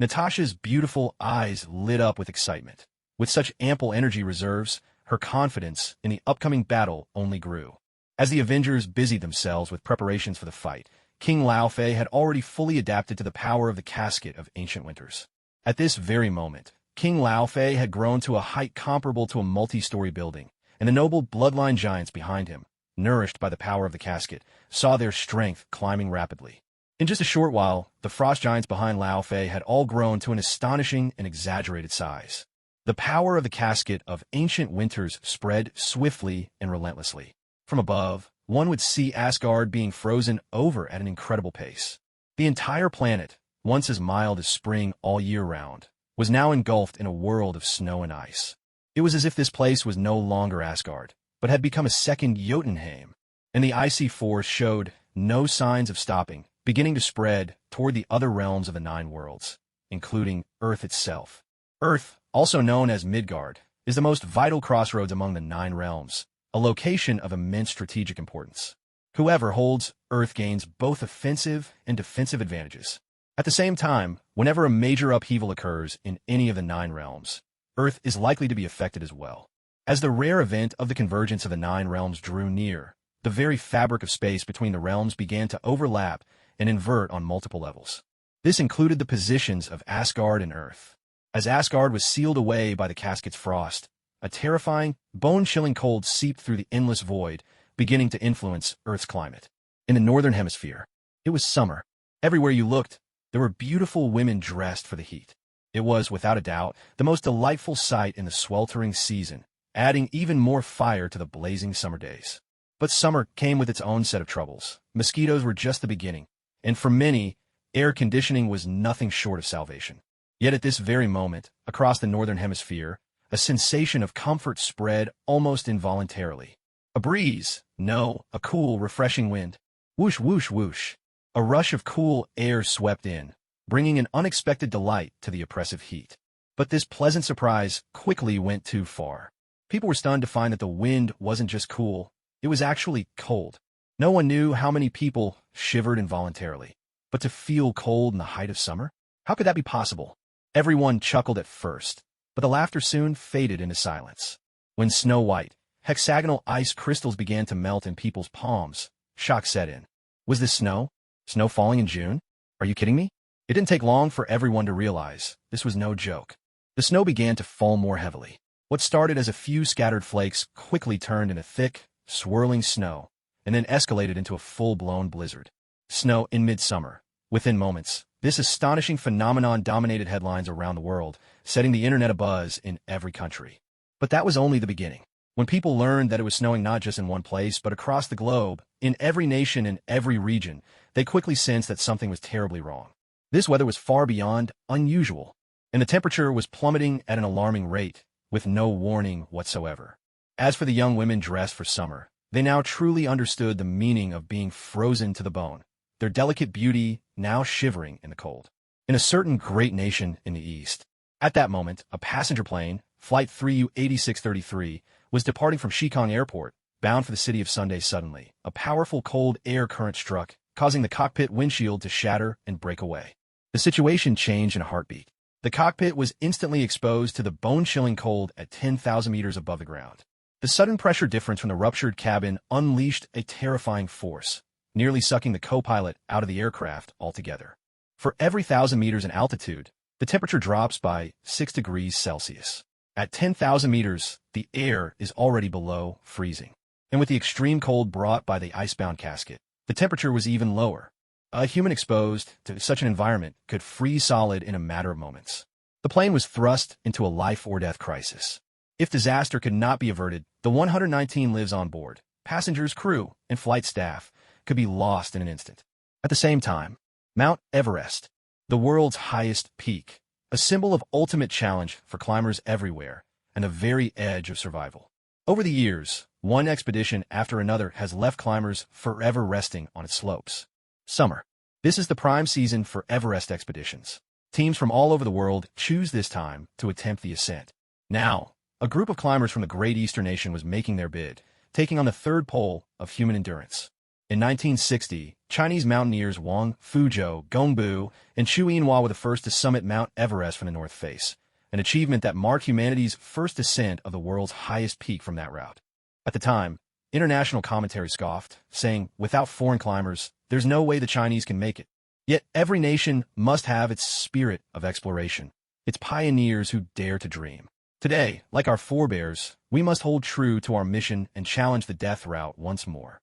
Natasha's beautiful eyes lit up with excitement. With such ample energy reserves, her confidence in the upcoming battle only grew. As the Avengers busied themselves with preparations for the fight, King Lao Fei had already fully adapted to the power of the casket of ancient winters. At this very moment, King Lao Fei had grown to a height comparable to a multi-story building, and the noble bloodline giants behind him, nourished by the power of the casket, saw their strength climbing rapidly. In just a short while, the frost giants behind Lao Fei had all grown to an astonishing and exaggerated size. The power of the casket of ancient winters spread swiftly and relentlessly. From above, one would see Asgard being frozen over at an incredible pace. The entire planet, once as mild as spring all year round, was now engulfed in a world of snow and ice. It was as if this place was no longer Asgard, but had become a second Jotunheim, and the icy force showed no signs of stopping, beginning to spread toward the other realms of the Nine Worlds, including Earth itself. Earth, also known as Midgard, is the most vital crossroads among the Nine Realms, a location of immense strategic importance. Whoever holds Earth gains both offensive and defensive advantages. At the same time, whenever a major upheaval occurs in any of the Nine Realms, Earth is likely to be affected as well. As the rare event of the convergence of the Nine Realms drew near, the very fabric of space between the realms began to overlap and invert on multiple levels. This included the positions of Asgard and Earth. As Asgard was sealed away by the casket's frost, a terrifying, bone-chilling cold seeped through the endless void, beginning to influence Earth's climate. In the northern hemisphere, it was summer. Everywhere you looked, there were beautiful women dressed for the heat. It was, without a doubt, the most delightful sight in the sweltering season, adding even more fire to the blazing summer days. But summer came with its own set of troubles. Mosquitoes were just the beginning, and for many, air conditioning was nothing short of salvation. Yet at this very moment, across the northern hemisphere, a sensation of comfort spread almost involuntarily. A breeze, no, a cool, refreshing wind. Whoosh, whoosh, whoosh. A rush of cool air swept in, bringing an unexpected delight to the oppressive heat. But this pleasant surprise quickly went too far. People were stunned to find that the wind wasn't just cool, it was actually cold. No one knew how many people shivered involuntarily. But to feel cold in the height of summer? How could that be possible? Everyone chuckled at first, but the laughter soon faded into silence. When snow-white, hexagonal ice crystals began to melt in people's palms, shock set in. Was this snow? Snow falling in June? Are you kidding me? It didn't take long for everyone to realize this was no joke. The snow began to fall more heavily. What started as a few scattered flakes quickly turned into thick, swirling snow, and then escalated into a full-blown blizzard. Snow in midsummer. Within moments, this astonishing phenomenon dominated headlines around the world, setting the internet abuzz in every country. But that was only the beginning. When people learned that it was snowing not just in one place, but across the globe, in every nation and every region, they quickly sensed that something was terribly wrong. This weather was far beyond unusual, and the temperature was plummeting at an alarming rate, with no warning whatsoever. As for the young women dressed for summer, they now truly understood the meaning of being frozen to the bone, their delicate beauty now shivering in the cold. In a certain great nation in the east, at that moment, a passenger plane, Flight 3U-8633, was departing from Shikong Airport, bound for the city of Sunday. Suddenly, a powerful cold air current struck, causing the cockpit windshield to shatter and break away. The situation changed in a heartbeat. The cockpit was instantly exposed to the bone-chilling cold at 10,000 meters above the ground. The sudden pressure difference from the ruptured cabin unleashed a terrifying force, nearly sucking the co-pilot out of the aircraft altogether. For every 1,000 meters in altitude, the temperature drops by 6 degrees Celsius. At 10,000 meters, the air is already below freezing. And with the extreme cold brought by the icebound casket, the temperature was even lower. A human exposed to such an environment could freeze solid in a matter of moments. The plane was thrust into a life-or-death crisis. If disaster could not be averted, the 119 lives on board, passengers, crew, and flight staff, could be lost in an instant. At the same time, Mount Everest, the world's highest peak, a symbol of ultimate challenge for climbers everywhere, and the very edge of survival. Over the years, one expedition after another has left climbers forever resting on its slopes. Summer. This is the prime season for Everest expeditions. Teams from all over the world choose this time to attempt the ascent. Now, a group of climbers from the Great Eastern Nation was making their bid, taking on the third pole of human endurance. In 1960, Chinese mountaineers Wang Fuzhou, Gongbu, and Xu Yinhua were the first to summit Mount Everest from the North Face, an achievement that marked humanity's first ascent of the world's highest peak from that route. At the time, international commentary scoffed, saying, without foreign climbers, there's no way the Chinese can make it. Yet every nation must have its spirit of exploration, its pioneers who dare to dream. Today, like our forebears, we must hold true to our mission and challenge the death route once more.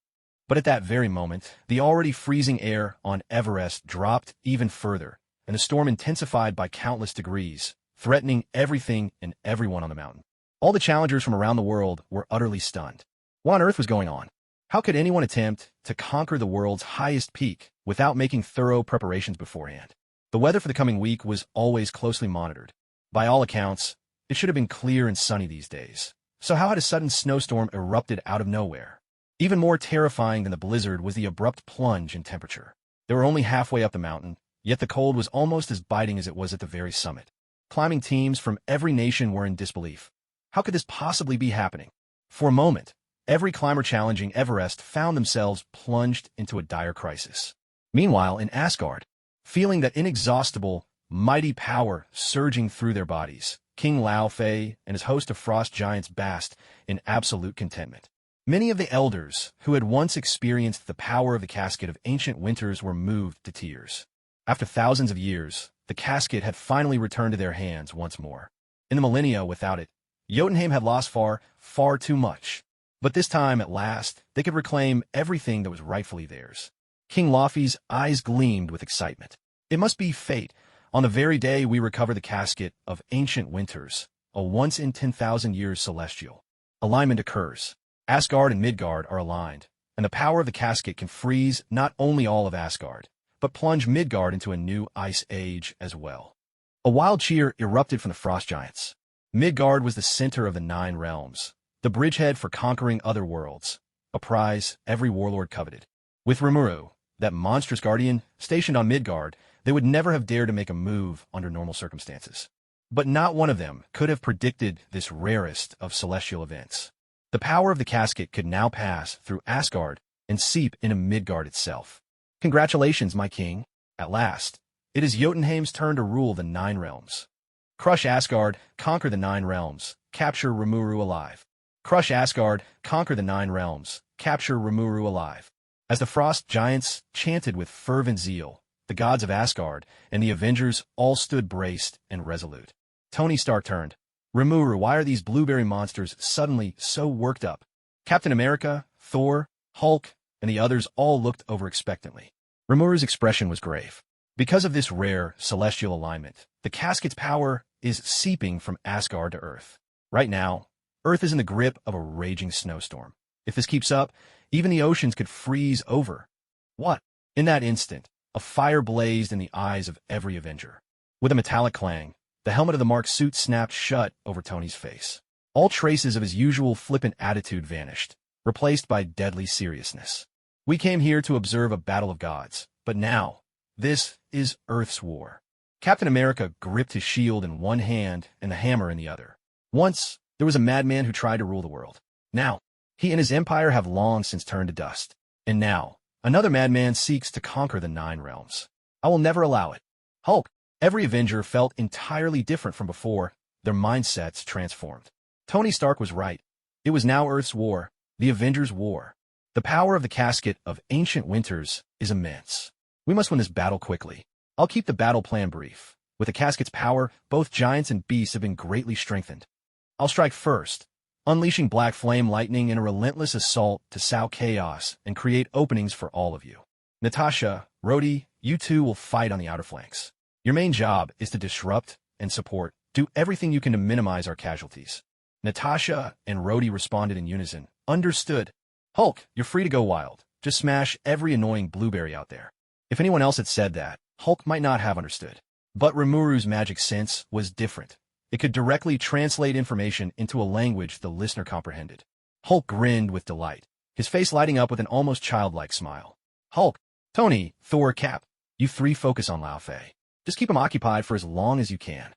But at that very moment, the already freezing air on Everest dropped even further, and the storm intensified by countless degrees, threatening everything and everyone on the mountain. All the challengers from around the world were utterly stunned. What on earth was going on? How could anyone attempt to conquer the world's highest peak without making thorough preparations beforehand? The weather for the coming week was always closely monitored. By all accounts, it should have been clear and sunny these days. So how had a sudden snowstorm erupted out of nowhere? Even more terrifying than the blizzard was the abrupt plunge in temperature. They were only halfway up the mountain, yet the cold was almost as biting as it was at the very summit. Climbing teams from every nation were in disbelief. How could this possibly be happening? For a moment, every climber challenging Everest found themselves plunged into a dire crisis. Meanwhile, in Asgard, feeling that inexhaustible, mighty power surging through their bodies, King Laufey and his host of frost giants basked in absolute contentment. Many of the elders who had once experienced the power of the casket of ancient winters were moved to tears. After thousands of years, the casket had finally returned to their hands once more. In the millennia without it, Jotunheim had lost far, far too much. But this time, at last, they could reclaim everything that was rightfully theirs. King Laufey's eyes gleamed with excitement. It must be fate. On the very day we recover the casket of ancient winters, a once-in-10,000 years celestial alignment occurs. Asgard and Midgard are aligned, and the power of the casket can freeze not only all of Asgard, but plunge Midgard into a new ice age as well. A wild cheer erupted from the frost giants. Midgard was the center of the 9 realms, the bridgehead for conquering other worlds, a prize every warlord coveted. With Rimuru, that monstrous guardian, stationed on Midgard, they would never have dared to make a move under normal circumstances. But not one of them could have predicted this rarest of celestial events. The power of the casket could now pass through Asgard and seep into Midgard itself. Congratulations, my king. At last, it is Jotunheim's turn to rule the 9 realms. Crush Asgard, conquer the 9 realms, capture Remuru alive. Crush Asgard, conquer the 9 realms, capture Remuru alive. As the frost giants chanted with fervent zeal, the gods of Asgard and the Avengers all stood braced and resolute. Tony Stark turned. Rimuru, why are these blueberry monsters suddenly so worked up? Captain America, Thor, Hulk, and the others all looked over expectantly. Rimuru's expression was grave. Because of this rare celestial alignment, the casket's power is seeping from Asgard to Earth. Right now, Earth is in the grip of a raging snowstorm. If this keeps up, even the oceans could freeze over. What? In that instant, a fire blazed in the eyes of every Avenger. With a metallic clang, the helmet of the Mark suit snapped shut over Tony's face. All traces of his usual flippant attitude vanished, replaced by deadly seriousness. We came here to observe a battle of gods, but now, this is Earth's war. Captain America gripped his shield in one hand and the hammer in the other. Once, there was a madman who tried to rule the world. Now, he and his empire have long since turned to dust. And now, another madman seeks to conquer the 9 realms. I will never allow it. Hulk. Every Avenger felt entirely different from before, their mindsets transformed. Tony Stark was right. It was now Earth's war, the Avengers' war. The power of the casket of ancient winters is immense. We must win this battle quickly. I'll keep the battle plan brief. With the casket's power, both giants and beasts have been greatly strengthened. I'll strike first, unleashing black flame lightning in a relentless assault to sow chaos and create openings for all of you. Natasha, Rhodey, you two will fight on the outer flanks. Your main job is to disrupt and support. Do everything you can to minimize our casualties. Natasha and Rhodey responded in unison. Understood. Hulk, you're free to go wild. Just smash every annoying blueberry out there. If anyone else had said that, Hulk might not have understood. But Rimuru's magic sense was different. It could directly translate information into a language the listener comprehended. Hulk grinned with delight, his face lighting up with an almost childlike smile. Hulk, Tony, Thor, Cap, you 3 focus on Laufey. Just keep him occupied for as long as you can.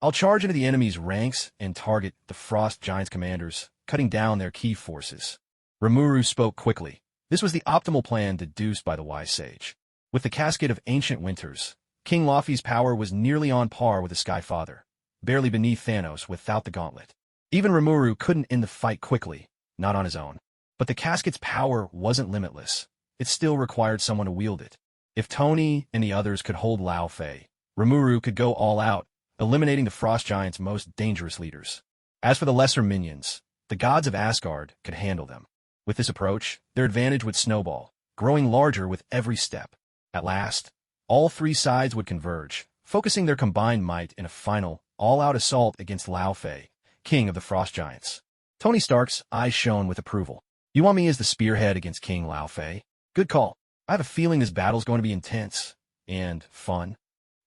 I'll charge into the enemy's ranks and target the Frost Giants' commanders, cutting down their key forces. Remuru spoke quickly. This was the optimal plan deduced by the wise sage. With the casket of ancient winters, King Laufey's power was nearly on par with the Sky Father, barely beneath Thanos without the gauntlet. Even Remuru couldn't end the fight quickly, not on his own. But the casket's power wasn't limitless. It still required someone to wield it. If Tony and the others could hold Laufey, Rimuru could go all out, eliminating the Frost Giants' most dangerous leaders. As for the lesser minions, the gods of Asgard could handle them. With this approach, their advantage would snowball, growing larger with every step. At last, all three sides would converge, focusing their combined might in a final, all-out assault against Lao Fei, king of the Frost Giants. Tony Stark's eyes shone with approval. You want me as the spearhead against King Lao Fei? Good call. I have a feeling this battle's going to be intense and fun.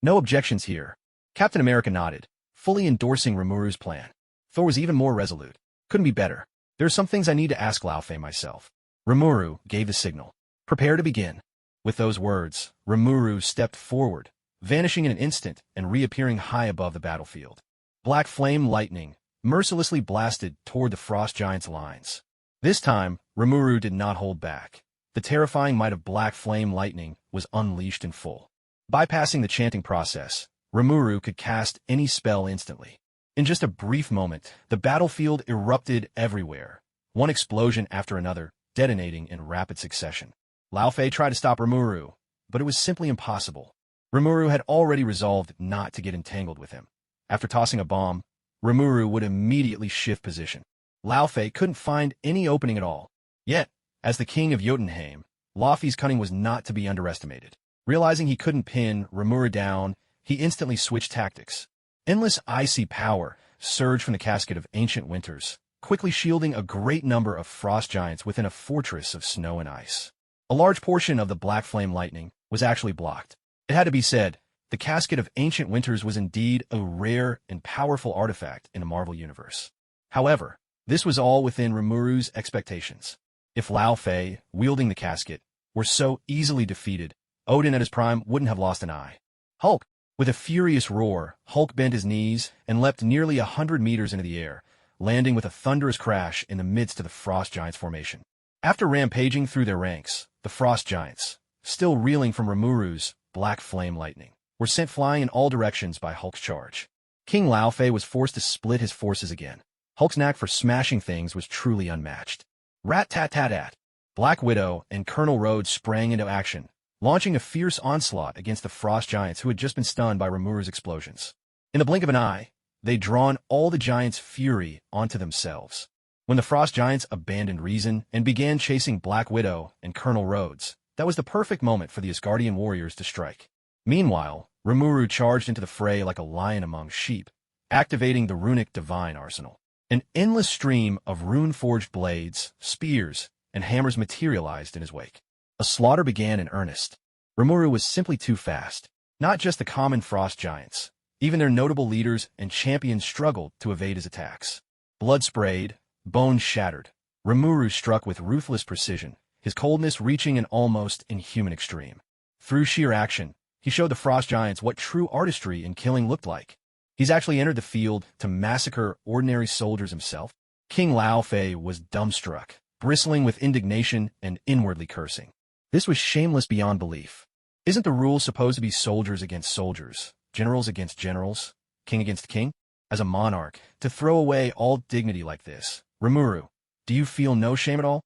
No objections here. Captain America nodded, fully endorsing Rimuru's plan. Thor was even more resolute. Couldn't be better. There are some things I need to ask Lao Fei myself. Rimuru gave the signal. Prepare to begin. With those words, Rimuru stepped forward, vanishing in an instant and reappearing high above the battlefield. Black flame lightning mercilessly blasted toward the Frost Giants' lines. This time, Remuru did not hold back. The terrifying might of black flame lightning was unleashed in full. Bypassing the chanting process, Remuru could cast any spell instantly. In just a brief moment, the battlefield erupted everywhere, one explosion after another, detonating in rapid succession. Lao Fei tried to stop Remuru, but it was simply impossible. Remuru had already resolved not to get entangled with him. After tossing a bomb, Remuru would immediately shift position. Lao Fei couldn't find any opening at all. Yet, as the king of Jotunheim, Lao Fei's cunning was not to be underestimated. Realizing he couldn't pin Remuru down, he instantly switched tactics. Endless icy power surged from the casket of ancient winters, quickly shielding a great number of frost giants within a fortress of snow and ice. A large portion of the black flame lightning was actually blocked. It had to be said, the casket of ancient winters was indeed a rare and powerful artifact in the Marvel Universe. However, this was all within Rimuru's expectations. If Lao Fei, wielding the casket, were so easily defeated, Odin at his prime wouldn't have lost an eye. Hulk! With a furious roar, Hulk bent his knees and leapt nearly 100 meters into the air, landing with a thunderous crash in the midst of the Frost Giants' formation. After rampaging through their ranks, the Frost Giants, still reeling from Rimuru's black flame lightning, were sent flying in all directions by Hulk's charge. King Lao Fei was forced to split his forces again. Hulk's knack for smashing things was truly unmatched. Rat-tat-tat-tat! Black Widow and Colonel Rhodes sprang into action, launching a fierce onslaught against the Frost Giants who had just been stunned by Rimuru's explosions. In the blink of an eye, they'd drawn all the Giants' fury onto themselves. When the Frost Giants abandoned reason and began chasing Black Widow and Colonel Rhodes, that was the perfect moment for the Asgardian warriors to strike. Meanwhile, Rimuru charged into the fray like a lion among sheep, activating the runic divine arsenal. An endless stream of rune-forged blades, spears, and hammers materialized in his wake. A slaughter began in earnest. Rimuru was simply too fast. Not just the common frost giants. Even their notable leaders and champions struggled to evade his attacks. Blood sprayed, bones shattered. Rimuru struck with ruthless precision, his coldness reaching an almost inhuman extreme. Through sheer action, he showed the frost giants what true artistry in killing looked like. He's actually entered the field to massacre ordinary soldiers himself. King Lao Fei was dumbstruck, bristling with indignation and inwardly cursing. This was shameless beyond belief. Isn't the rule supposed to be soldiers against soldiers, generals against generals, king against king? As a monarch, to throw away all dignity like this. Remuru, do you feel no shame at all?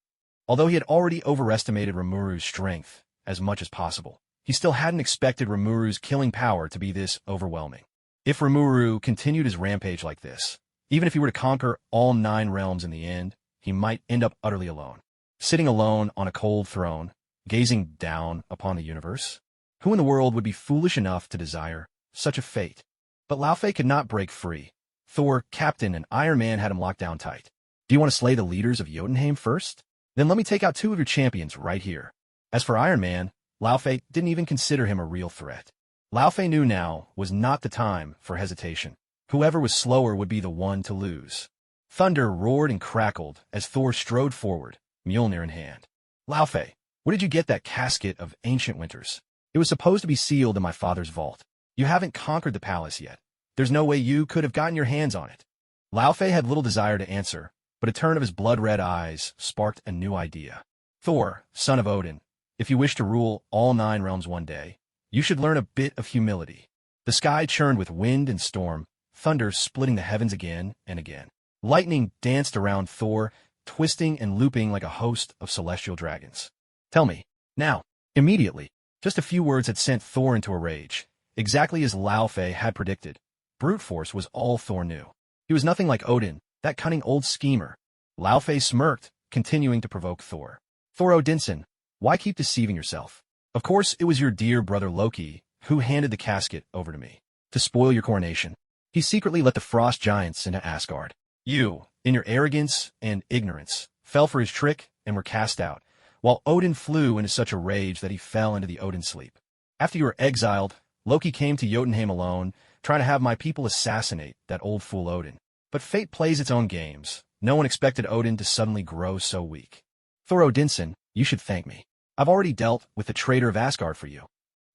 Although he had already overestimated Rimuru's strength as much as possible, he still hadn't expected Rimuru's killing power to be this overwhelming. If Rimuru continued his rampage like this, even if he were to conquer all 9 realms in the end, he might end up utterly alone. Sitting alone on a cold throne, gazing down upon the universe? Who in the world would be foolish enough to desire such a fate? But Lao Fei could not break free. Thor, Captain, and Iron Man had him locked down tight. Do you want to slay the leaders of Jotunheim first? Then let me take out 2 of your champions right here. As for Iron Man, Lao Fei didn't even consider him a real threat. Lao Fei knew now was not the time for hesitation. Whoever was slower would be the one to lose. Thunder roared and crackled as Thor strode forward, Mjolnir in hand. Lao Fei, where did you get that casket of ancient winters? It was supposed to be sealed in my father's vault. You haven't conquered the palace yet. There's no way you could have gotten your hands on it. Lao Fei had little desire to answer, but a turn of his blood-red eyes sparked a new idea. Thor, son of Odin, if you wish to rule all 9 realms one day, you should learn a bit of humility. The sky churned with wind and storm, thunder splitting the heavens again and again. Lightning danced around Thor, twisting and looping like a host of celestial dragons. Tell me, now, immediately. Just a few words had sent Thor into a rage. Exactly as Lao Fei had predicted, brute force was all Thor knew. He was nothing like Odin, that cunning old schemer. Lao Fei smirked, continuing to provoke Thor. Thor Odinson, why keep deceiving yourself? Of course, it was your dear brother Loki who handed the casket over to me to spoil your coronation. He secretly let the frost giants into Asgard. You, in your arrogance and ignorance, fell for his trick and were cast out, while Odin flew into such a rage that he fell into the Odin sleep. After you were exiled, Loki came to Jotunheim alone, trying to have my people assassinate that old fool Odin. But fate plays its own games. No one expected Odin to suddenly grow so weak. Thor Odinson, you should thank me. I've already dealt with the traitor of Asgard for you.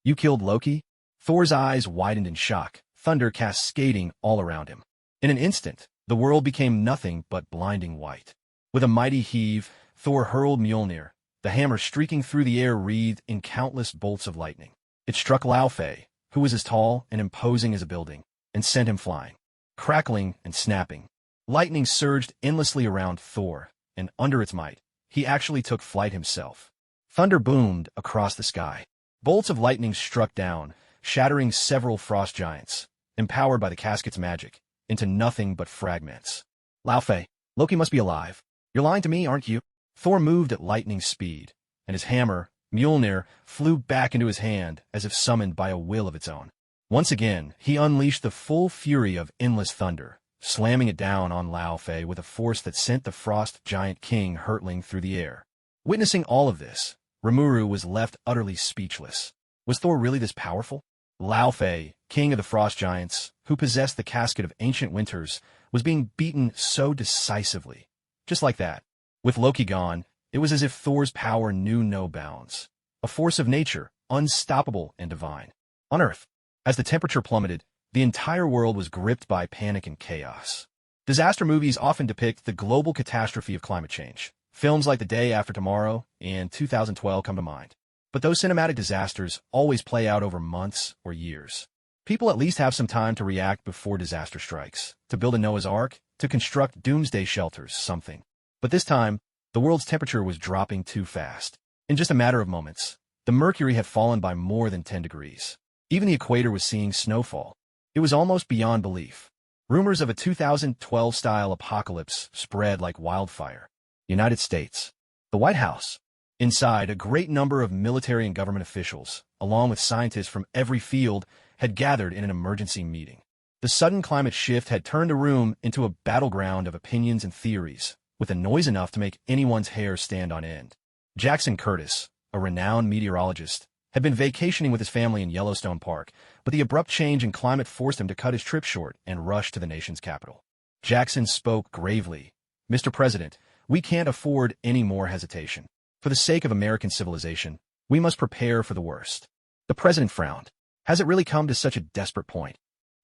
You killed Loki? Thor's eyes widened in shock, thunder cascading all around him. In an instant, the world became nothing but blinding white. With a mighty heave, Thor hurled Mjolnir, the hammer streaking through the air wreathed in countless bolts of lightning. It struck Laufey, who was as tall and imposing as a building, and sent him flying. Crackling and snapping, lightning surged endlessly around Thor, and under its might, he actually took flight himself. Thunder boomed across the sky. Bolts of lightning struck down, shattering several frost giants, empowered by the casket's magic, into nothing but fragments. Laufey, Loki must be alive. You're lying to me, aren't you? Thor moved at lightning speed, and his hammer, Mjolnir, flew back into his hand as if summoned by a will of its own. Once again, he unleashed the full fury of endless thunder, slamming it down on Laufey with a force that sent the frost giant king hurtling through the air. Witnessing all of this, Remuru was left utterly speechless. Was Thor really this powerful? Laufey, king of the frost giants, who possessed the casket of ancient winters, was being beaten so decisively. Just like that. With Loki gone, it was as if Thor's power knew no bounds. A force of nature, unstoppable and divine. On Earth, as the temperature plummeted, the entire world was gripped by panic and chaos. Disaster movies often depict the global catastrophe of climate change. Films like The Day After Tomorrow and 2012 come to mind. But those cinematic disasters always play out over months or years. People at least have some time to react before disaster strikes, to build a Noah's Ark, to construct doomsday shelters, something. But this time, the world's temperature was dropping too fast. In just a matter of moments, the mercury had fallen by more than 10 degrees. Even the equator was seeing snowfall. It was almost beyond belief. Rumors of a 2012-style apocalypse spread like wildfire. United States. The White House. Inside, a great number of military and government officials, along with scientists from every field, had gathered in an emergency meeting. The sudden climate shift had turned the room into a battleground of opinions and theories, with a noise enough to make anyone's hair stand on end. Jackson Curtis, a renowned meteorologist, had been vacationing with his family in Yellowstone Park, but the abrupt change in climate forced him to cut his trip short and rush to the nation's capital. Jackson spoke gravely. "Mr. President, we can't afford any more hesitation. For the sake of American civilization, we must prepare for the worst." The president frowned. Has it really come to such a desperate point?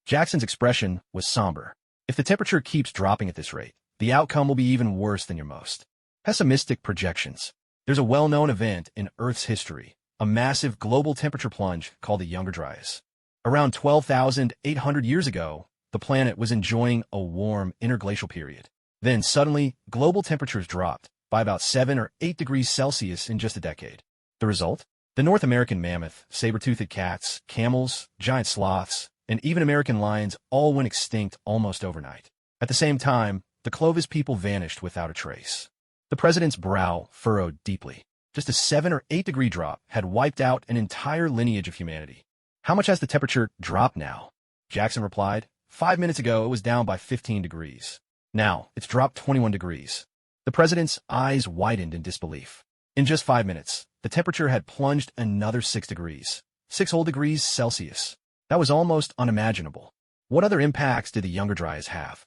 Jackson's expression was somber. If the temperature keeps dropping at this rate, the outcome will be even worse than your most pessimistic projections. There's a well-known event in Earth's history, a massive global temperature plunge called the Younger Dryas. Around 12,800 years ago, the planet was enjoying a warm interglacial period. Then suddenly, global temperatures dropped by about 7 or 8 degrees Celsius in just a decade. The result? The North American mammoth, saber-toothed cats, camels, giant sloths, and even American lions all went extinct almost overnight. At the same time, the Clovis people vanished without a trace. The president's brow furrowed deeply. Just a 7 or 8 degree drop had wiped out an entire lineage of humanity. How much has the temperature dropped now? Jackson replied. 5 minutes ago, it was down by 15 degrees. Now, it's dropped 21 degrees. The president's eyes widened in disbelief. In just 5 minutes, the temperature had plunged another 6 degrees. 6 whole degrees Celsius. That was almost unimaginable. What other impacts did the Younger Dryas have?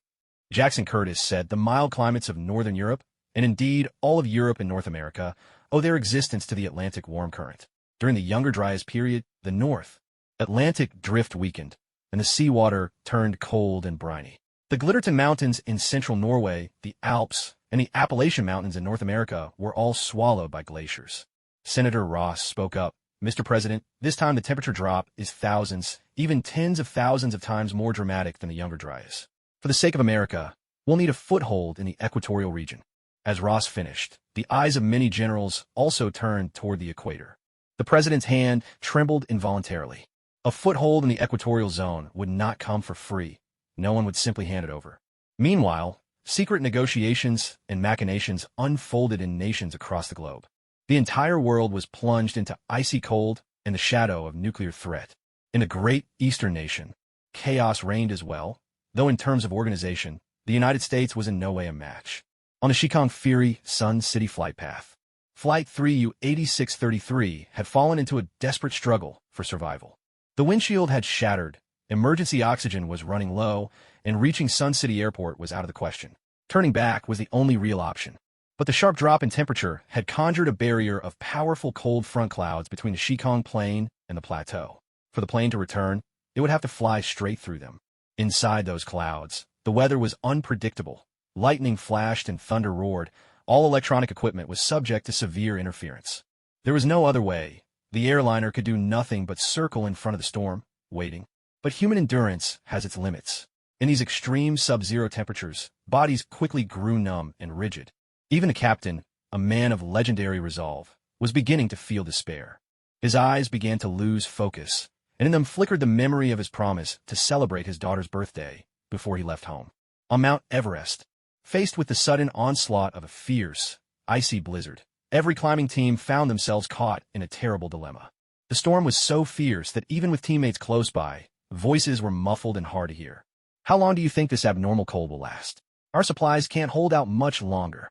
Jackson Curtis said the mild climates of Northern Europe, and indeed all of Europe and North America, owe their existence to the Atlantic warm current. During the Younger Dryas period, the North Atlantic drift weakened, and the seawater turned cold and briny. The Glitterton Mountains in central Norway, the Alps, and the Appalachian Mountains in North America were all swallowed by glaciers. Senator Ross spoke up. "Mr. President, this time the temperature drop is thousands, even tens of thousands of times more dramatic than the Younger Dryas. For the sake of America, we'll need a foothold in the equatorial region." As Ross finished, the eyes of many generals also turned toward the equator. The president's hand trembled involuntarily. A foothold in the equatorial zone would not come for free. No one would simply hand it over. Meanwhile, Secret negotiations and machinations unfolded in nations across the globe. The entire world was plunged into icy cold and the shadow of nuclear threat. In the great Eastern nation, chaos reigned as well, though in terms of organization, the United States was in no way a match. On the Shikong Fury Sun City flight path, Flight 3U-8633 had fallen into a desperate struggle for survival. The windshield had shattered, emergency oxygen was running low, and reaching Sun City Airport was out of the question. Turning back was the only real option. But the sharp drop in temperature had conjured a barrier of powerful cold front clouds between the Shikong Plain and the plateau. For the plane to return, it would have to fly straight through them. Inside those clouds, the weather was unpredictable. Lightning flashed and thunder roared. All electronic equipment was subject to severe interference. There was no other way. The airliner could do nothing but circle in front of the storm, waiting. But human endurance has its limits. In these extreme sub-zero temperatures, bodies quickly grew numb and rigid. Even the captain, a man of legendary resolve, was beginning to feel despair. His eyes began to lose focus, and in them flickered the memory of his promise to celebrate his daughter's birthday before he left home. On Mount Everest, faced with the sudden onslaught of a fierce, icy blizzard, every climbing team found themselves caught in a terrible dilemma. The storm was so fierce that even with teammates close by, voices were muffled and hard to hear. How long do you think this abnormal cold will last? Our supplies can't hold out much longer.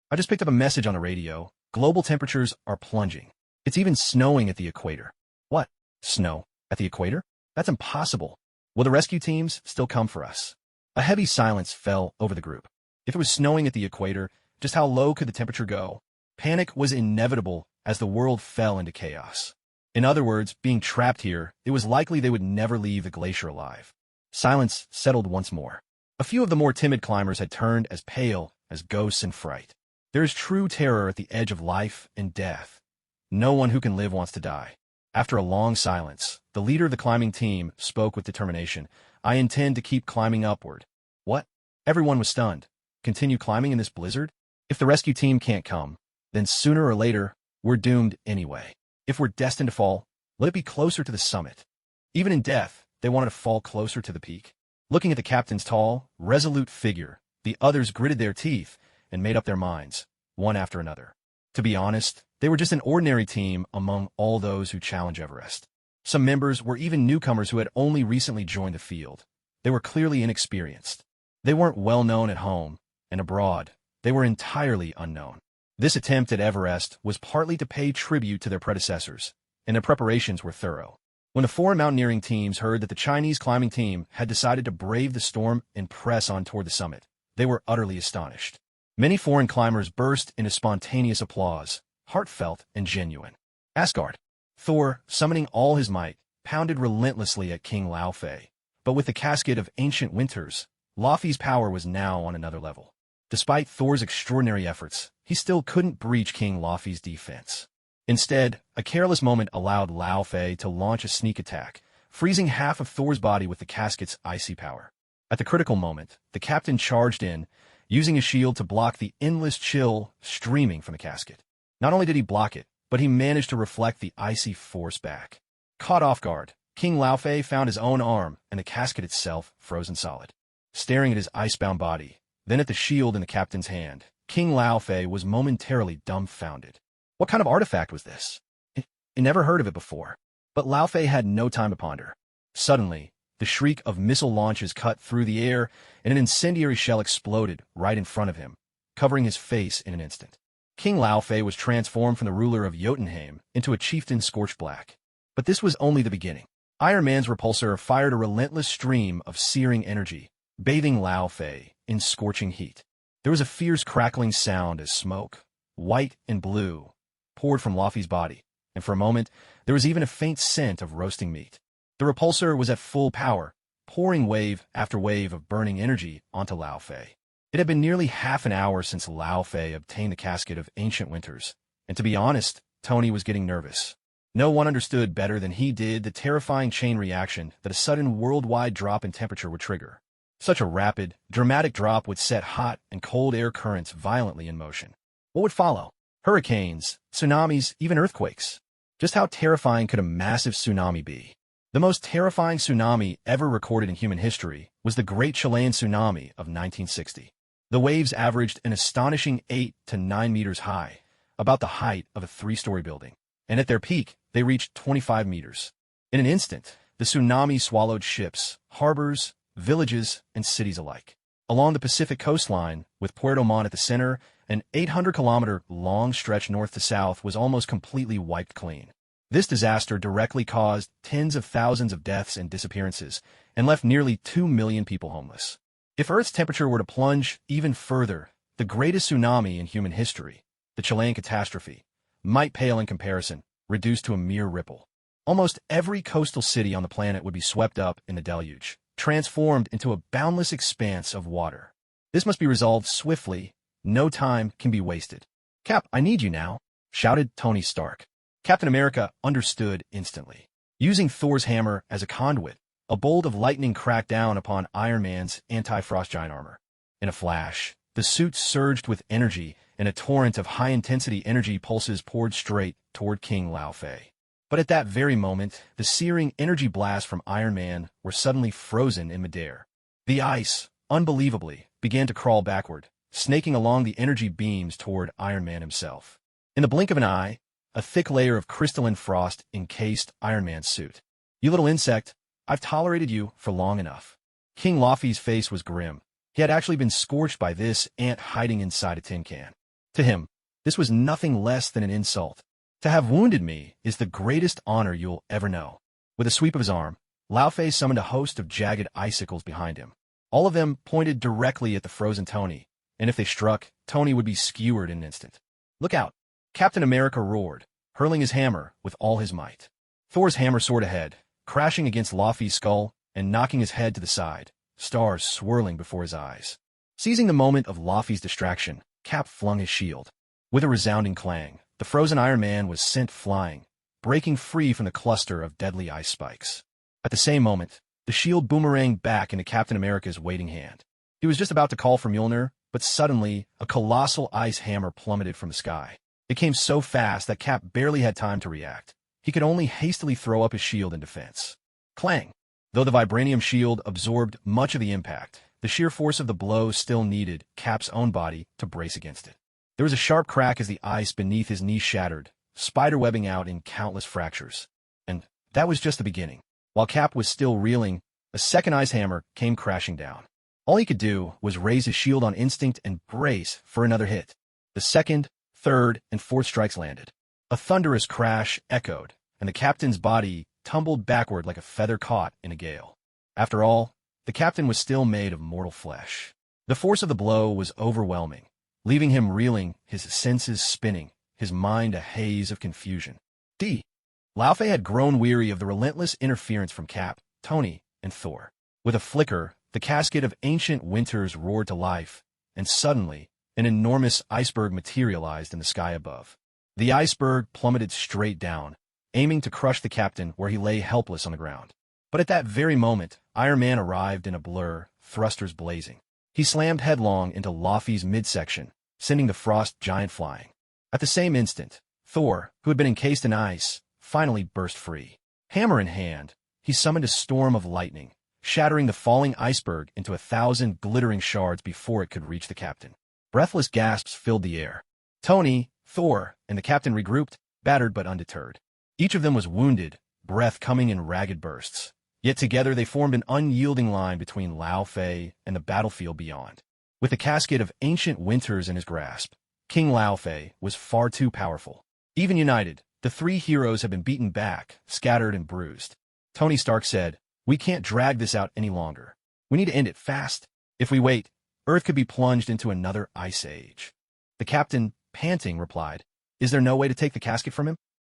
I just picked up a message on the radio. Global temperatures are plunging. It's even snowing at the equator. What? Snow? At the equator? That's impossible. Will the rescue teams still come for us? A heavy silence fell over the group. If it was snowing at the equator, just how low could the temperature go? Panic was inevitable as the world fell into chaos. In other words, being trapped here, it was likely they would never leave the glacier alive. Silence settled once more. A few of the more timid climbers had turned as pale as ghosts in fright. There is true terror at the edge of life and death. No one who can live wants to die. After a long silence, the leader of the climbing team spoke with determination. I intend to keep climbing upward. What? Everyone was stunned. Continue climbing in this blizzard? If the rescue team can't come, then sooner or later, we're doomed anyway. If we're destined to fall, let it be closer to the summit. Even in death, they wanted to fall closer to the peak. Looking at the captain's tall, resolute figure, the others gritted their teeth and made up their minds, one after another. To be honest, they were just an ordinary team among all those who challenge Everest. Some members were even newcomers who had only recently joined the field. They were clearly inexperienced. They weren't well known at home, and abroad, they were entirely unknown. This attempt at Everest was partly to pay tribute to their predecessors, and their preparations were thorough. When the foreign mountaineering teams heard that the Chinese climbing team had decided to brave the storm and press on toward the summit, they were utterly astonished. Many foreign climbers burst into spontaneous applause, heartfelt and genuine. Asgard. Thor, summoning all his might, pounded relentlessly at King Laufey. But with the casket of ancient winters, Laufey's power was now on another level. Despite Thor's extraordinary efforts, he still couldn't breach King Laufey's defense. Instead, a careless moment allowed Laufey to launch a sneak attack, freezing half of Thor's body with the casket's icy power. At the critical moment, the captain charged in, using his shield to block the endless chill streaming from the casket. Not only did he block it, but he managed to reflect the icy force back. Caught off guard, King Laufey found his own arm and the casket itself frozen solid. Staring at his icebound body, then at the shield in the captain's hand, King Laufey was momentarily dumbfounded. What kind of artifact was this? He never heard of it before. But Laufey had no time to ponder. Suddenly, the shriek of missile launches cut through the air, and an incendiary shell exploded right in front of him, covering his face in an instant. King Laufey was transformed from the ruler of Jotunheim into a chieftain scorched black. But this was only the beginning. Iron Man's repulsor fired a relentless stream of searing energy, bathing Laufey in scorching heat. There was a fierce crackling sound as smoke, white and blue, poured from Laufey's body, and for a moment, there was even a faint scent of roasting meat. The repulsor was at full power, pouring wave after wave of burning energy onto Laufey. It had been nearly half an hour since Laufey obtained the casket of ancient winters, and to be honest, Tony was getting nervous. No one understood better than he did the terrifying chain reaction that a sudden worldwide drop in temperature would trigger. Such a rapid, dramatic drop would set hot and cold air currents violently in motion. What would follow? Hurricanes, tsunamis, even earthquakes. Just how terrifying could a massive tsunami be? The most terrifying tsunami ever recorded in human history was the Great Chilean Tsunami of 1960. The waves averaged an astonishing 8 to 9 meters high, about the height of a 3-story building, and at their peak, they reached 25 meters. In an instant, the tsunami swallowed ships, harbors, villages, and cities alike. Along the Pacific coastline, with Puerto Montt at the center, an 800-kilometer-long stretch north to south was almost completely wiped clean. This disaster directly caused tens of thousands of deaths and disappearances, and left nearly 2 million people homeless. If Earth's temperature were to plunge even further, the greatest tsunami in human history, the Chilean catastrophe, might pale in comparison, reduced to a mere ripple. Almost every coastal city on the planet would be swept up in the deluge, transformed into a boundless expanse of water. This must be resolved swiftly. No time can be wasted. "Cap, I need you now," shouted Tony Stark. Captain America understood instantly. Using Thor's hammer as a conduit, a bolt of lightning cracked down upon Iron Man's anti-frost giant armor. In a flash, the suit surged with energy, and a torrent of high-intensity energy pulses poured straight toward King Lao Fei. But at that very moment, the searing energy blasts from Iron Man were suddenly frozen in midair. The ice, unbelievably, began to crawl backward, snaking along the energy beams toward Iron Man himself. In the blink of an eye, a thick layer of crystalline frost encased Iron Man's suit. "You little insect, I've tolerated you for long enough." King Laufey's face was grim. He had actually been scorched by this ant hiding inside a tin can. To him, this was nothing less than an insult. "To have wounded me is the greatest honor you'll ever know." With a sweep of his arm, Lao Fei summoned a host of jagged icicles behind him. All of them pointed directly at the frozen Tony, and if they struck, Tony would be skewered in an instant. "Look out!" Captain America roared, hurling his hammer with all his might. Thor's hammer soared ahead, crashing against Laufey's skull and knocking his head to the side, stars swirling before his eyes. Seizing the moment of Laufey's distraction, Cap flung his shield. With a resounding clang, the frozen Iron Man was sent flying, breaking free from the cluster of deadly ice spikes. At the same moment, the shield boomeranged back into Captain America's waiting hand. He was just about to call for Mjolnir, but suddenly, a colossal ice hammer plummeted from the sky. It came so fast that Cap barely had time to react. He could only hastily throw up his shield in defense. Clang! Though the vibranium shield absorbed much of the impact, the sheer force of the blow still needed Cap's own body to brace against it. There was a sharp crack as the ice beneath his knee shattered, spiderwebbing out in countless fractures. And that was just the beginning. While Cap was still reeling, a second ice hammer came crashing down. All he could do was raise his shield on instinct and brace for another hit. The second, third, and fourth strikes landed. A thunderous crash echoed, and the captain's body tumbled backward like a feather caught in a gale. After all, the captain was still made of mortal flesh. The force of the blow was overwhelming, leaving him reeling, his senses spinning, his mind a haze of confusion. Lao Fei had grown weary of the relentless interference from Cap, Tony, and Thor. With a flicker, the casket of ancient winters roared to life, and suddenly, an enormous iceberg materialized in the sky above. The iceberg plummeted straight down, aiming to crush the captain where he lay helpless on the ground. But at that very moment, Iron Man arrived in a blur, thrusters blazing. He slammed headlong into Laufey's midsection, sending the frost giant flying. At the same instant, Thor, who had been encased in ice, finally burst free. Hammer in hand, he summoned a storm of lightning, shattering the falling iceberg into 1,000 glittering shards before it could reach the captain. Breathless gasps filled the air. Tony, Thor, and the captain regrouped, battered but undeterred. Each of them was wounded, breath coming in ragged bursts. Yet together they formed an unyielding line between Lao Fei and the battlefield beyond. With the casket of ancient winters in his grasp, King Lao Fei was far too powerful. Even united, the three heroes had been beaten back, scattered and bruised. Tony Stark said, "We can't drag this out any longer. We need to end it fast. If we wait, Earth could be plunged into another ice age." The captain, panting, replied, "Is there no way to take the casket from him?"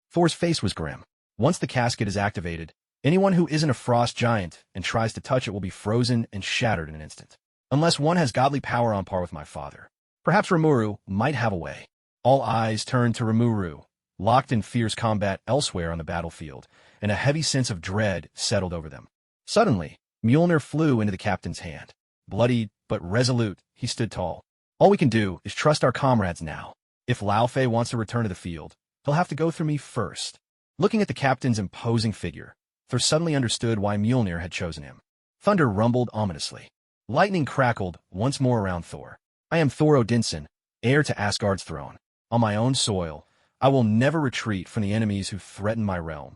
Thor's face was grim. Once the casket is activated, anyone who isn't a frost giant and tries to touch it will be frozen and shattered in an instant. Unless one has godly power on par with my father. Perhaps Remuru might have a way. All eyes turned to Rimuru, locked in fierce combat elsewhere on the battlefield, and a heavy sense of dread settled over them. Suddenly, Mjolnir flew into the captain's hand. Bloodied but resolute, he stood tall. "All we can do is trust our comrades now. If Lao Fei wants to return to the field, he'll have to go through me first." Looking at the captain's imposing figure, Thor suddenly understood why Mjolnir had chosen him. Thunder rumbled ominously. Lightning crackled once more around Thor. I am Thor Odinson, heir to Asgard's throne. On my own soil, I will never retreat from the enemies who threaten my realm.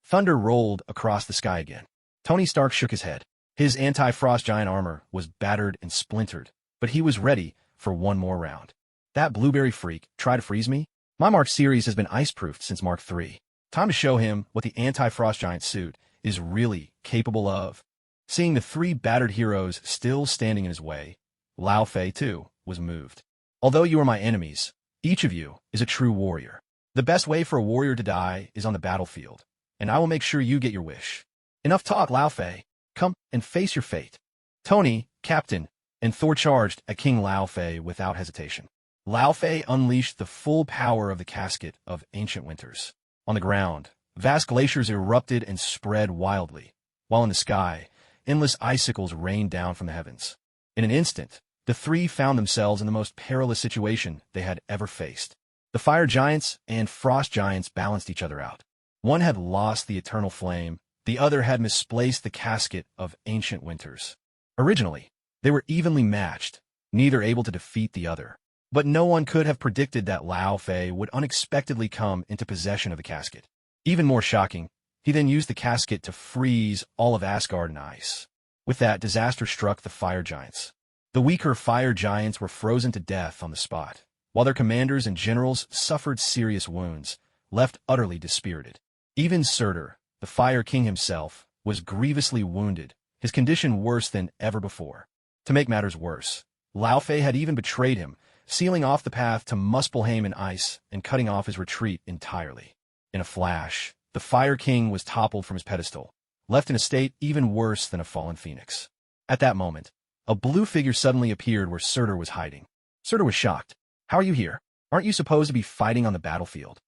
Thunder rolled across the sky again. Tony Stark shook his head. His anti-frost giant armor was battered and splintered, but he was ready for one more round. That blueberry freak tried to freeze me? My Mark series has been ice-proofed since Mark 3. Time to show him what the anti-frost giant suit is really capable of. Seeing the three battered heroes still standing in his way, Lao Fei, too, was moved. Although you are my enemies, each of you is a true warrior. The best way for a warrior to die is on the battlefield, and I will make sure you get your wish. Enough talk, Lao Fei. Come and face your fate. Tony, Captain, and Thor charged at King Lao Fei without hesitation. Lao Fei unleashed the full power of the casket of ancient winters. On the ground, vast glaciers erupted and spread wildly, while in the sky, endless icicles rained down from the heavens. In an instant, the three found themselves in the most perilous situation they had ever faced. The fire giants and frost giants balanced each other out. One had lost the eternal flame, the other had misplaced the casket of ancient winters. Originally, they were evenly matched, neither able to defeat the other. But no one could have predicted that Lao Fei would unexpectedly come into possession of the casket. Even more shocking, he then used the casket to freeze all of Asgard in ice. With that, disaster struck the fire giants. The weaker fire giants were frozen to death on the spot, while their commanders and generals suffered serious wounds, left utterly dispirited. Even Surtur, the Fire King himself, was grievously wounded, his condition worse than ever before. To make matters worse, Lao Fei had even betrayed him, sealing off the path to Muspelheim in ice and cutting off his retreat entirely. In a flash, the Fire King was toppled from his pedestal, left in a state even worse than a fallen phoenix. At that moment, a blue figure suddenly appeared where Surtur was hiding. Surtur was shocked. How are you here? Aren't you supposed to be fighting on the battlefield?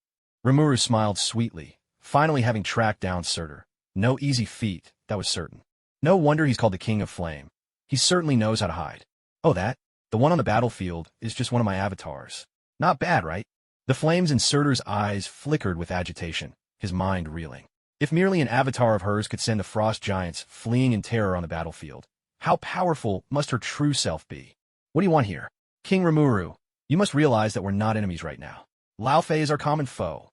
Rimuru smiled sweetly, finally having tracked down Surtur. No easy feat, that was certain. No wonder he's called the King of Flame. He certainly knows how to hide. Oh, that? The one on the battlefield is just one of my avatars. Not bad, right? The flames in Surtur's eyes flickered with agitation, his mind reeling. If merely an avatar of hers could send the frost giants fleeing in terror on the battlefield, how powerful must her true self be? What do you want here? King Remuru, you must realize that we're not enemies right now. Lao Fei is our common foe.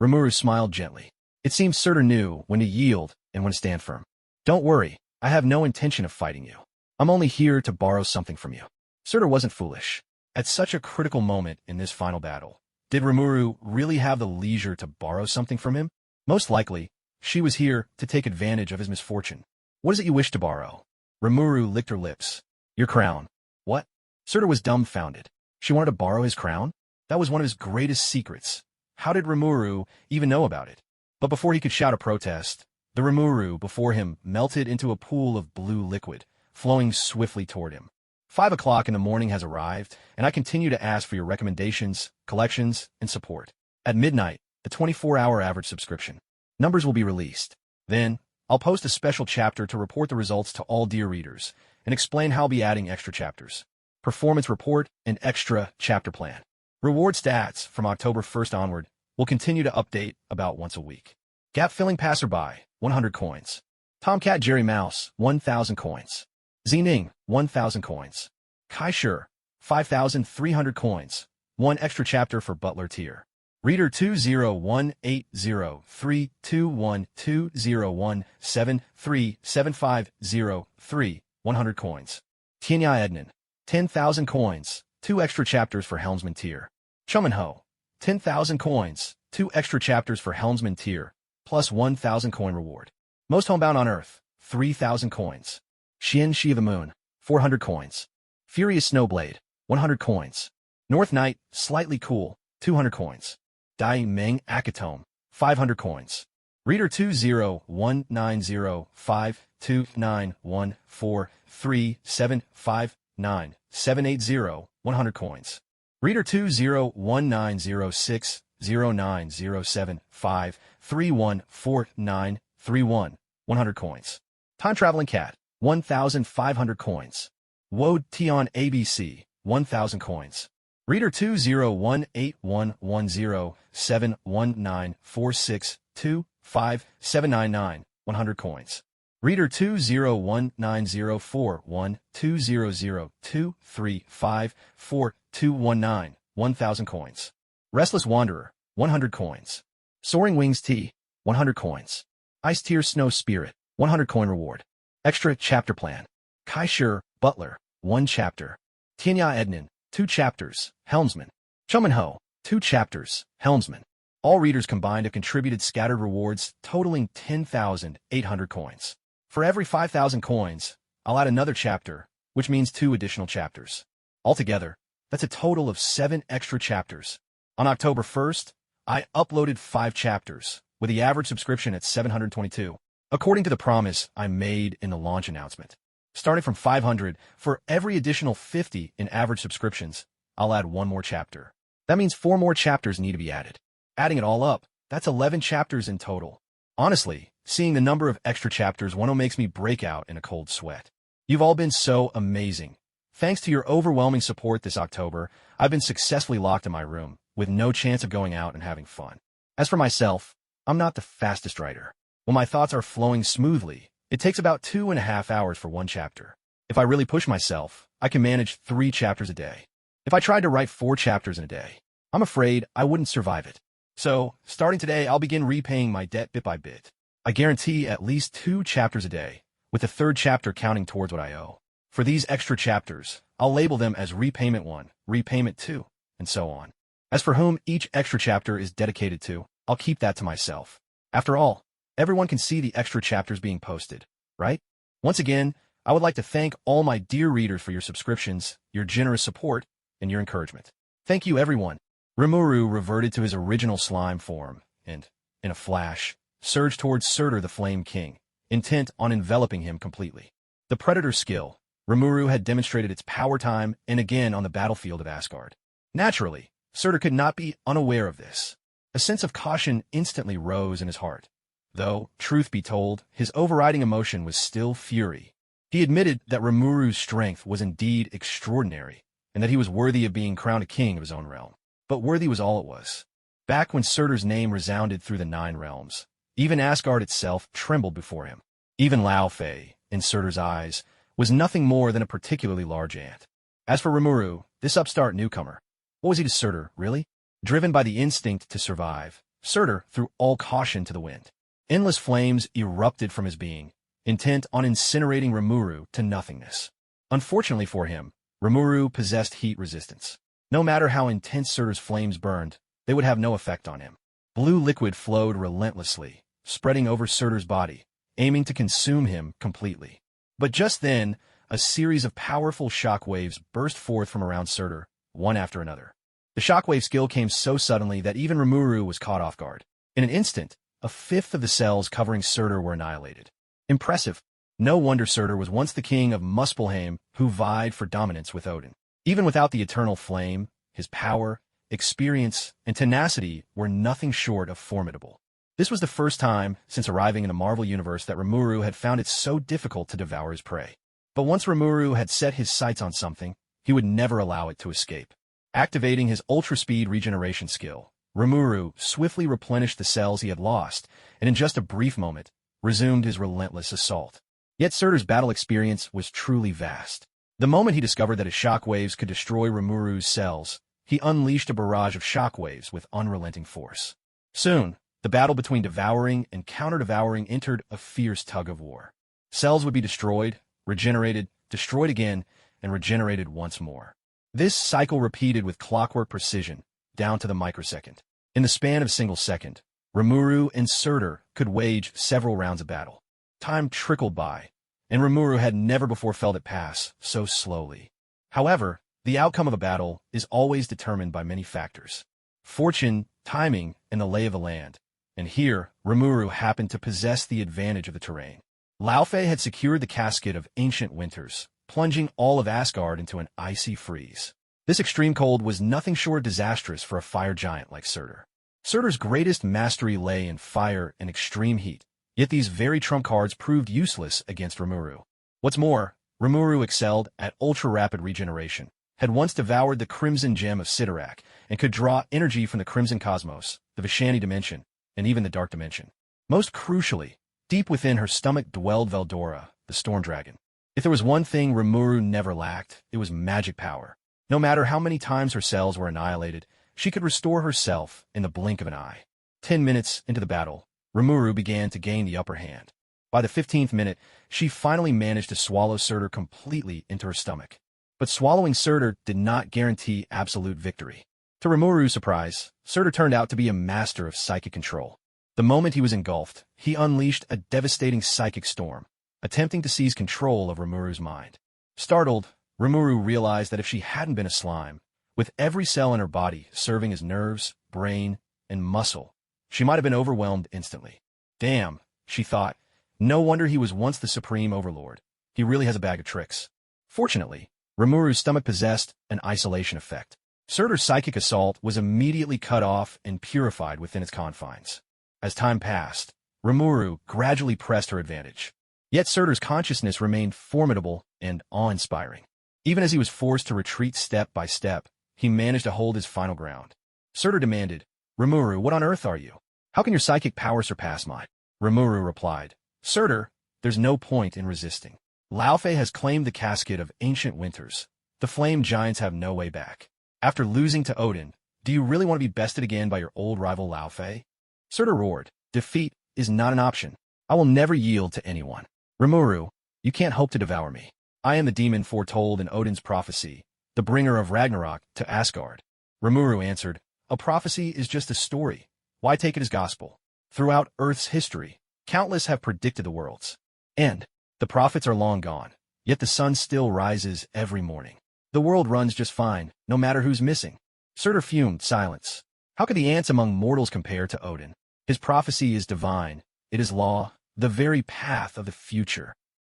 Remuru smiled gently. It seems Surtur knew when to yield and when to stand firm. Don't worry, I have no intention of fighting you. I'm only here to borrow something from you. Surtur wasn't foolish. At such a critical moment in this final battle, did Rimuru really have the leisure to borrow something from him? Most likely, she was here to take advantage of his misfortune. What is it you wish to borrow? Rimuru licked her lips. Your crown. What? Surtur was dumbfounded. She wanted to borrow his crown? That was one of his greatest secrets. How did Rimuru even know about it? But before he could shout a protest, the Rimuru before him melted into a pool of blue liquid, flowing swiftly toward him. 5 o'clock in the morning has arrived, and I continue to ask for your recommendations, collections, and support. At midnight, the 24-hour average subscription. Numbers will be released. Then, I'll post a special chapter to report the results to all dear readers, and explain how I'll be adding extra chapters. Performance report and extra chapter plan. Reward stats from October 1st onward will continue to update about once a week. Gap-filling passerby, 100 coins. Tomcat Jerry Mouse, 1,000 coins. Xining, 1,000 coins. Kai Shur, 5,300 coins. 1 extra chapter for Butler tier. Reader 20180321201737503, 100 coins. Tianya Ednan, 10,000 coins. 2 extra chapters for Helmsman tier. Chumanho, 10,000 coins. 2 extra chapters for Helmsman tier, plus 1,000 coin reward. Most Homebound on Earth, 3,000 coins. Xian Shi of the Moon, 400 coins. Furious Snowblade, 100 coins. North Knight, Slightly Cool, 200 coins. Dai Meng Akatome, 500 coins. Reader 20190529143759780, 100 coins. Reader 20190609075314931, 100 coins. Time Traveling Cat, 1,500 coins. Woad Tion ABC, 1,000 coins. Reader 20181107194625799, 100 coins. Reader 20190412002354219, 1000 coins. Restless Wanderer, 100 coins. Soaring Wings T, 100 coins. Ice Tear Snow Spirit, 100 coin reward. Extra Chapter Plan. Kai Shur, Butler, 1 chapter. Tianya Ednan, 2 chapters, Helmsman. Chumanho, 2 chapters, Helmsman. All readers combined have contributed scattered rewards totaling 10,800 coins. For every 5,000 coins, I'll add another chapter, which means 2 additional chapters. Altogether, that's a total of 7 extra chapters. On October 1st, I uploaded 5 chapters, with the average subscription at 722. According to the promise I made in the launch announcement. Starting from 500, for every additional 50 in average subscriptions, I'll add 1 more chapter. That means 4 more chapters need to be added. Adding it all up, that's 11 chapters in total. Honestly, seeing the number of extra chapters makes me break out in a cold sweat. You've all been so amazing. Thanks to your overwhelming support this October, I've been successfully locked in my room, with no chance of going out and having fun. As for myself, I'm not the fastest writer. When my thoughts are flowing smoothly, it takes about 2.5 hours for 1 chapter. If I really push myself, I can manage 3 chapters a day. If I tried to write 4 chapters in a day, I'm afraid I wouldn't survive it. So, starting today, I'll begin repaying my debt bit by bit. I guarantee at least 2 chapters a day, with the 3rd chapter counting towards what I owe. For these extra chapters, I'll label them as Repayment 1, Repayment 2, and so on. As for whom each extra chapter is dedicated to, I'll keep that to myself. After all, everyone can see the extra chapters being posted, right? Once again, I would like to thank all my dear readers for your subscriptions, your generous support, and your encouragement. Thank you, everyone. Rimuru reverted to his original slime form, and, in a flash, surged towards Surtur the Flame King, intent on enveloping him completely. The Predator skill, Rimuru had demonstrated its power time and again on the battlefield of Asgard. Naturally, Surtur could not be unaware of this. A sense of caution instantly rose in his heart. Though, truth be told, his overriding emotion was still fury. He admitted that Rimuru's strength was indeed extraordinary, and that he was worthy of being crowned a king of his own realm. But worthy was all it was. Back when Surtur's name resounded through the 9 realms, even Asgard itself trembled before him. Even Lao Fei, in Surtur's eyes, was nothing more than a particularly large ant. As for Remuru, this upstart newcomer, what was he to Surtur, really? Driven by the instinct to survive, Surtur threw all caution to the wind. Endless flames erupted from his being, intent on incinerating Remuru to nothingness. Unfortunately for him, Remuru possessed heat resistance. No matter how intense Surtur's flames burned, they would have no effect on him. Blue liquid flowed relentlessly, spreading over Surtur's body, aiming to consume him completely. But just then, a series of powerful shockwaves burst forth from around Surtur, one after another. The shockwave skill came so suddenly that even Remuru was caught off guard. In an instant, 1/5 of the cells covering Surtur were annihilated. Impressive. No wonder Surtur was once the king of Muspelheim, who vied for dominance with Odin. Even without the eternal flame, his power, experience, and tenacity were nothing short of formidable. This was the first time since arriving in the Marvel Universe that Remuru had found it so difficult to devour his prey. But once Remuru had set his sights on something, he would never allow it to escape. Activating his ultra-speed regeneration skill, Remuru swiftly replenished the cells he had lost, and in just a brief moment, resumed his relentless assault. Yet Surtur's battle experience was truly vast. The moment he discovered that his shockwaves could destroy Rimuru's cells, he unleashed a barrage of shockwaves with unrelenting force. Soon, the battle between Devouring and counter-Devouring entered a fierce tug-of-war. Cells would be destroyed, regenerated, destroyed again, and regenerated once more. This cycle repeated with clockwork precision, down to the microsecond. In the span of a single second, Rimuru and Surtur could wage several rounds of battle. Time trickled by, and Rimuru had never before felt it pass so slowly. However, the outcome of a battle is always determined by many factors. Fortune, timing, and the lay of the land. And here, Rimuru happened to possess the advantage of the terrain. Laufey had secured the casket of ancient winters, plunging all of Asgard into an icy freeze. This extreme cold was nothing short of disastrous for a fire giant like Surtur. Surtur's greatest mastery lay in fire and extreme heat, yet these very trump cards proved useless against Rimuru. What's more, Rimuru excelled at ultra-rapid regeneration, had once devoured the Crimson Gem of Sidorak, and could draw energy from the Crimson Cosmos, the Vishani Dimension, and even the Dark Dimension. Most crucially, Deep within her stomach dwelled Veldora, the storm dragon. If there was one thing Rimuru never lacked, it was magic power. No matter how many times her cells were annihilated, she could restore herself in the blink of an eye. 10 minutes into the battle, Remuru began to gain the upper hand. By the 15th minute, she finally managed to swallow Surtur completely into her stomach. But swallowing Surtur did not guarantee absolute victory. To Rimuru's surprise, Surtur turned out to be a master of psychic control. The moment he was engulfed, he unleashed a devastating psychic storm, attempting to seize control of Rimuru's mind. Startled, Rimuru realized that if she hadn't been a slime, with every cell in her body serving as nerves, brain, and muscle, she might have been overwhelmed instantly. Damn, she thought. No wonder he was once the supreme overlord. He really has a bag of tricks. Fortunately, Rimuru's stomach possessed an isolation effect. Surtur's psychic assault was immediately cut off and purified within its confines. As time passed, Rimuru gradually pressed her advantage. Yet Surtur's consciousness remained formidable and awe-inspiring. Even as he was forced to retreat step by step, he managed to hold his final ground. Surtur demanded, "Rimuru, what on earth are you? How can your psychic power surpass mine?" Rimuru replied, "Surtur, there's no point in resisting. Laufey has claimed the casket of ancient winters. The flame giants have no way back. After losing to Odin, do you really want to be bested again by your old rival Laufey?" Surtur roared, "Defeat is not an option. I will never yield to anyone. Remuru, you can't hope to devour me. I am the demon foretold in Odin's prophecy, the bringer of Ragnarok to Asgard." Remuru answered, "A prophecy is just a story. Why take it as gospel? Throughout Earth's history, countless have predicted the world's end. The prophets are long gone, yet the sun still rises every morning. The world runs just fine, no matter who's missing." Surtur fumed silence. How could the ants among mortals compare to Odin? His prophecy is divine. It is law, the very path of the future.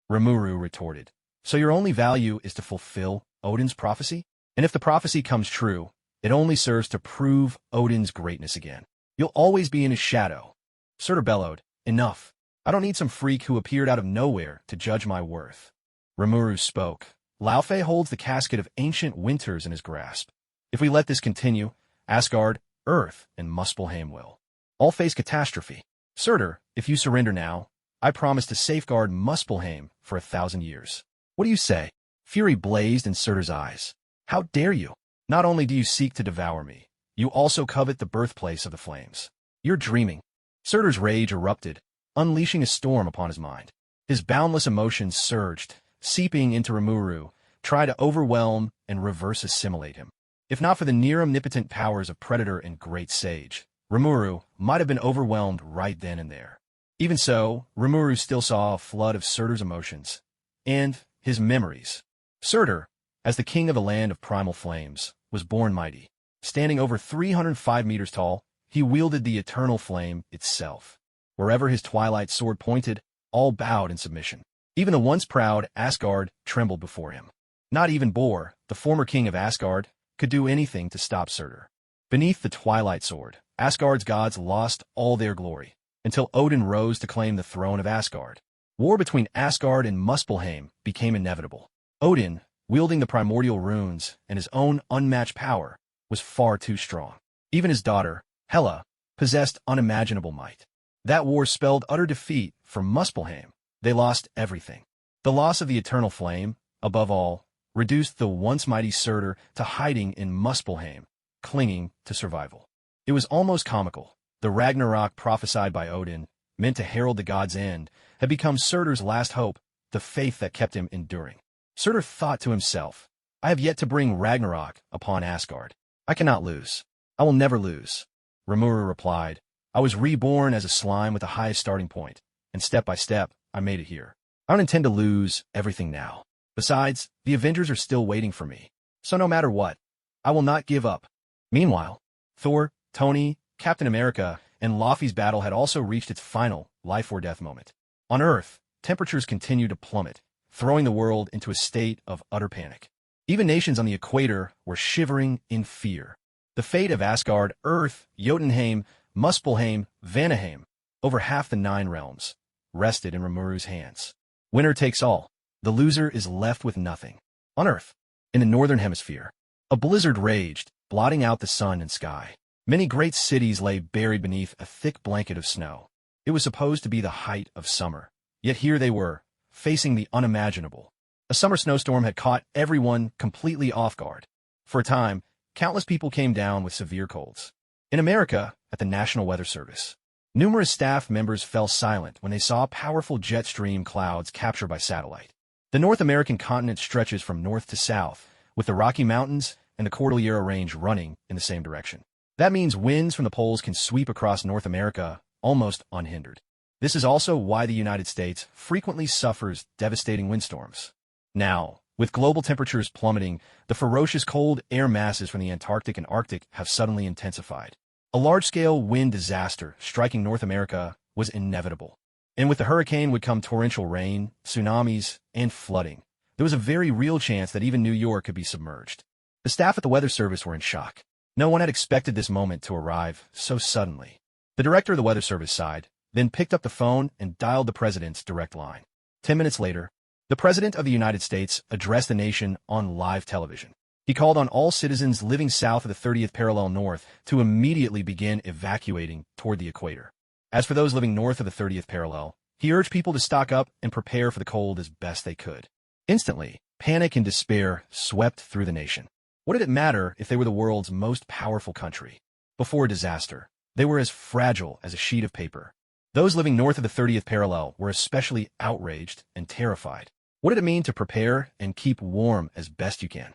Remuru retorted, "So your only value is to fulfill Odin's prophecy? And if the prophecy comes true, it only serves to prove Odin's greatness again. You'll always be in his shadow." Surtur bellowed, "Enough. I don't need some freak who appeared out of nowhere to judge my worth." Rimuru spoke. "Laufey holds the casket of ancient winters in his grasp. If we let this continue, Asgard, Earth, and Muspelheim will all face catastrophe. Surtur, if you surrender now, I promise to safeguard Muspelheim for 1,000 years. What do you say?" Fury blazed in Surtur's eyes. "How dare you? Not only do you seek to devour me, you also covet the birthplace of the flames. You're dreaming." Surtur's rage erupted, unleashing a storm upon his mind. His boundless emotions surged, seeping into Rimuru, trying to overwhelm and reverse assimilate him. If not for the near-omnipotent powers of Predator and Great Sage, Rimuru might have been overwhelmed right then and there. Even so, Rimuru still saw a flood of Surtur's emotions and his memories. Surtur, as the king of the land of primal flames, was born mighty. Standing over 305 meters tall, he wielded the eternal flame itself. Wherever his twilight sword pointed, all bowed in submission. Even the once proud Asgard trembled before him. Not even Bor, the former king of Asgard, could do anything to stop Surtur. Beneath the twilight sword, Asgard's gods lost all their glory, until Odin rose to claim the throne of Asgard. War between Asgard and Muspelheim became inevitable. Odin, wielding the primordial runes and his own unmatched power, was far too strong. Even his daughter, Hela, possessed unimaginable might. That war spelled utter defeat for Muspelheim. They lost everything. The loss of the eternal flame, above all, reduced the once mighty Surtur to hiding in Muspelheim, clinging to survival. It was almost comical. The Ragnarok prophesied by Odin, meant to herald the god's end, had become Surtur's last hope, the faith that kept him enduring. Surtur thought to himself, "I have yet to bring Ragnarok upon Asgard. I cannot lose. I will never lose." Ramuru replied, "I was reborn as a slime with the highest starting point, and step by step, I made it here. I don't intend to lose everything now. Besides, the Avengers are still waiting for me. So no matter what, I will not give up." Meanwhile, Thor, Tony, Captain America, and Laufey's battle had also reached its final life-or-death moment. On Earth, temperatures continued to plummet, throwing the world into a state of utter panic. Even nations on the equator were shivering in fear. The fate of Asgard, Earth, Jotunheim, Muspelheim, Vanaheim, over half the 9 realms, rested in Rimuru's hands. Winner takes all. The loser is left with nothing. On Earth, in the northern hemisphere, a blizzard raged, blotting out the sun and sky. Many great cities lay buried beneath a thick blanket of snow. It was supposed to be the height of summer. Yet here they were, facing the unimaginable. A summer snowstorm had caught everyone completely off guard. For a time, countless people came down with severe colds. In America, at the National Weather Service, numerous staff members fell silent when they saw powerful jet stream clouds captured by satellite. The North American continent stretches from north to south, with the Rocky Mountains and the Cordillera Range running in the same direction. That means winds from the poles can sweep across North America almost unhindered. This is also why the United States frequently suffers devastating windstorms. Now, with global temperatures plummeting, the ferocious cold air masses from the Antarctic and Arctic have suddenly intensified. A large-scale wind disaster striking North America was inevitable. And with the hurricane would come torrential rain, tsunamis, and flooding. There was a very real chance that even New York could be submerged. The staff at the Weather Service were in shock. No one had expected this moment to arrive so suddenly. The director of the Weather Service sighed, then picked up the phone and dialed the president's direct line. 10 minutes later, the President of the United States addressed the nation on live television. He called on all citizens living south of the 30th parallel north to immediately begin evacuating toward the equator. As for those living north of the 30th parallel, he urged people to stock up and prepare for the cold as best they could. Instantly, panic and despair swept through the nation. What did it matter if they were the world's most powerful country? Before a disaster, they were as fragile as a sheet of paper. Those living north of the 30th parallel were especially outraged and terrified. What did it mean to prepare and keep warm as best you can?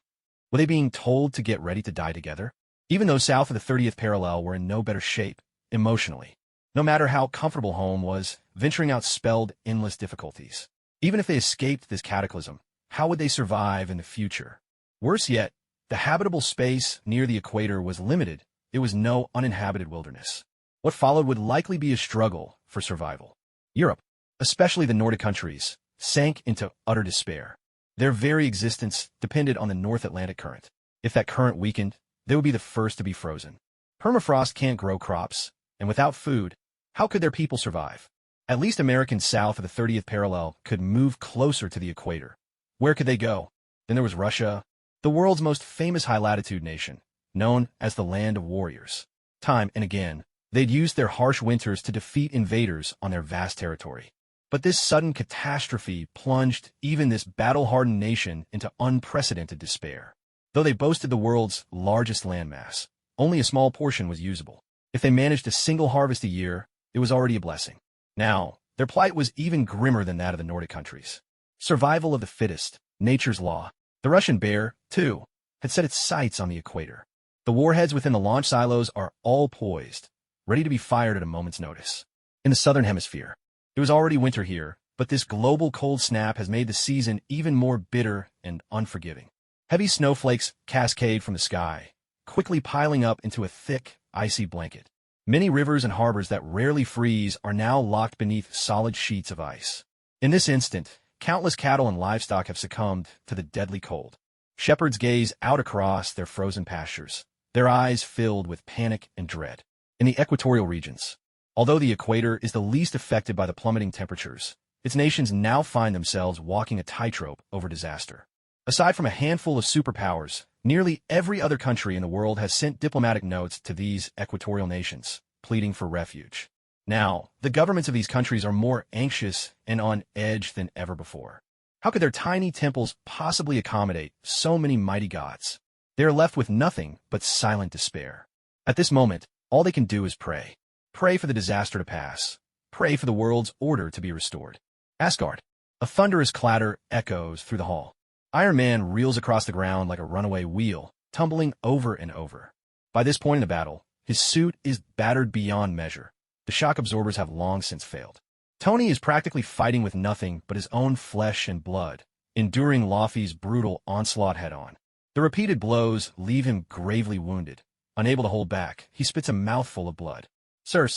Were they being told to get ready to die together? Even those south of the 30th parallel were in no better shape, emotionally. No matter how comfortable home was, venturing out spelled endless difficulties. Even if they escaped this cataclysm, how would they survive in the future? Worse yet, the habitable space near the equator was limited. It was no uninhabited wilderness. What followed would likely be a struggle for survival. Europe, especially the Nordic countries, sank into utter despair. Their very existence depended on the North Atlantic current. If that current weakened, they would be the first to be frozen. Permafrost can't grow crops, and without food, how could their people survive? At least Americans south of the 30th parallel could move closer to the equator. Where could they go? Then there was Russia, the world's most famous high-latitude nation, known as the Land of Warriors. Time and again, they'd used their harsh winters to defeat invaders on their vast territory. But this sudden catastrophe plunged even this battle-hardened nation into unprecedented despair. Though they boasted the world's largest landmass, only a small portion was usable. If they managed a single harvest a year, it was already a blessing. Now, their plight was even grimmer than that of the Nordic countries. Survival of the fittest, nature's law. The Russian bear, too, had set its sights on the equator. The warheads within the launch silos are all poised, ready to be fired at a moment's notice. In the southern hemisphere, it was already winter here, but this global cold snap has made the season even more bitter and unforgiving. Heavy snowflakes cascade from the sky, quickly piling up into a thick, icy blanket. Many rivers and harbors that rarely freeze are now locked beneath solid sheets of ice. In this instant, countless cattle and livestock have succumbed to the deadly cold. Shepherds gaze out across their frozen pastures, their eyes filled with panic and dread. In the equatorial regions, although the equator is the least affected by the plummeting temperatures, its nations now find themselves walking a tightrope over disaster. Aside from a handful of superpowers, nearly every other country in the world has sent diplomatic notes to these equatorial nations, pleading for refuge. Now, the governments of these countries are more anxious and on edge than ever before. How could their tiny temples possibly accommodate so many mighty gods? They are left with nothing but silent despair. At this moment, all they can do is pray. Pray for the disaster to pass. Pray for the world's order to be restored. Asgard. A thunderous clatter echoes through the hall. Iron Man reels across the ground like a runaway wheel, tumbling over and over. By this point in the battle, his suit is battered beyond measure. The shock absorbers have long since failed. Tony is practically fighting with nothing but his own flesh and blood, enduring Laufey's brutal onslaught head-on. The repeated blows leave him gravely wounded. Unable to hold back, he spits a mouthful of blood. Sir.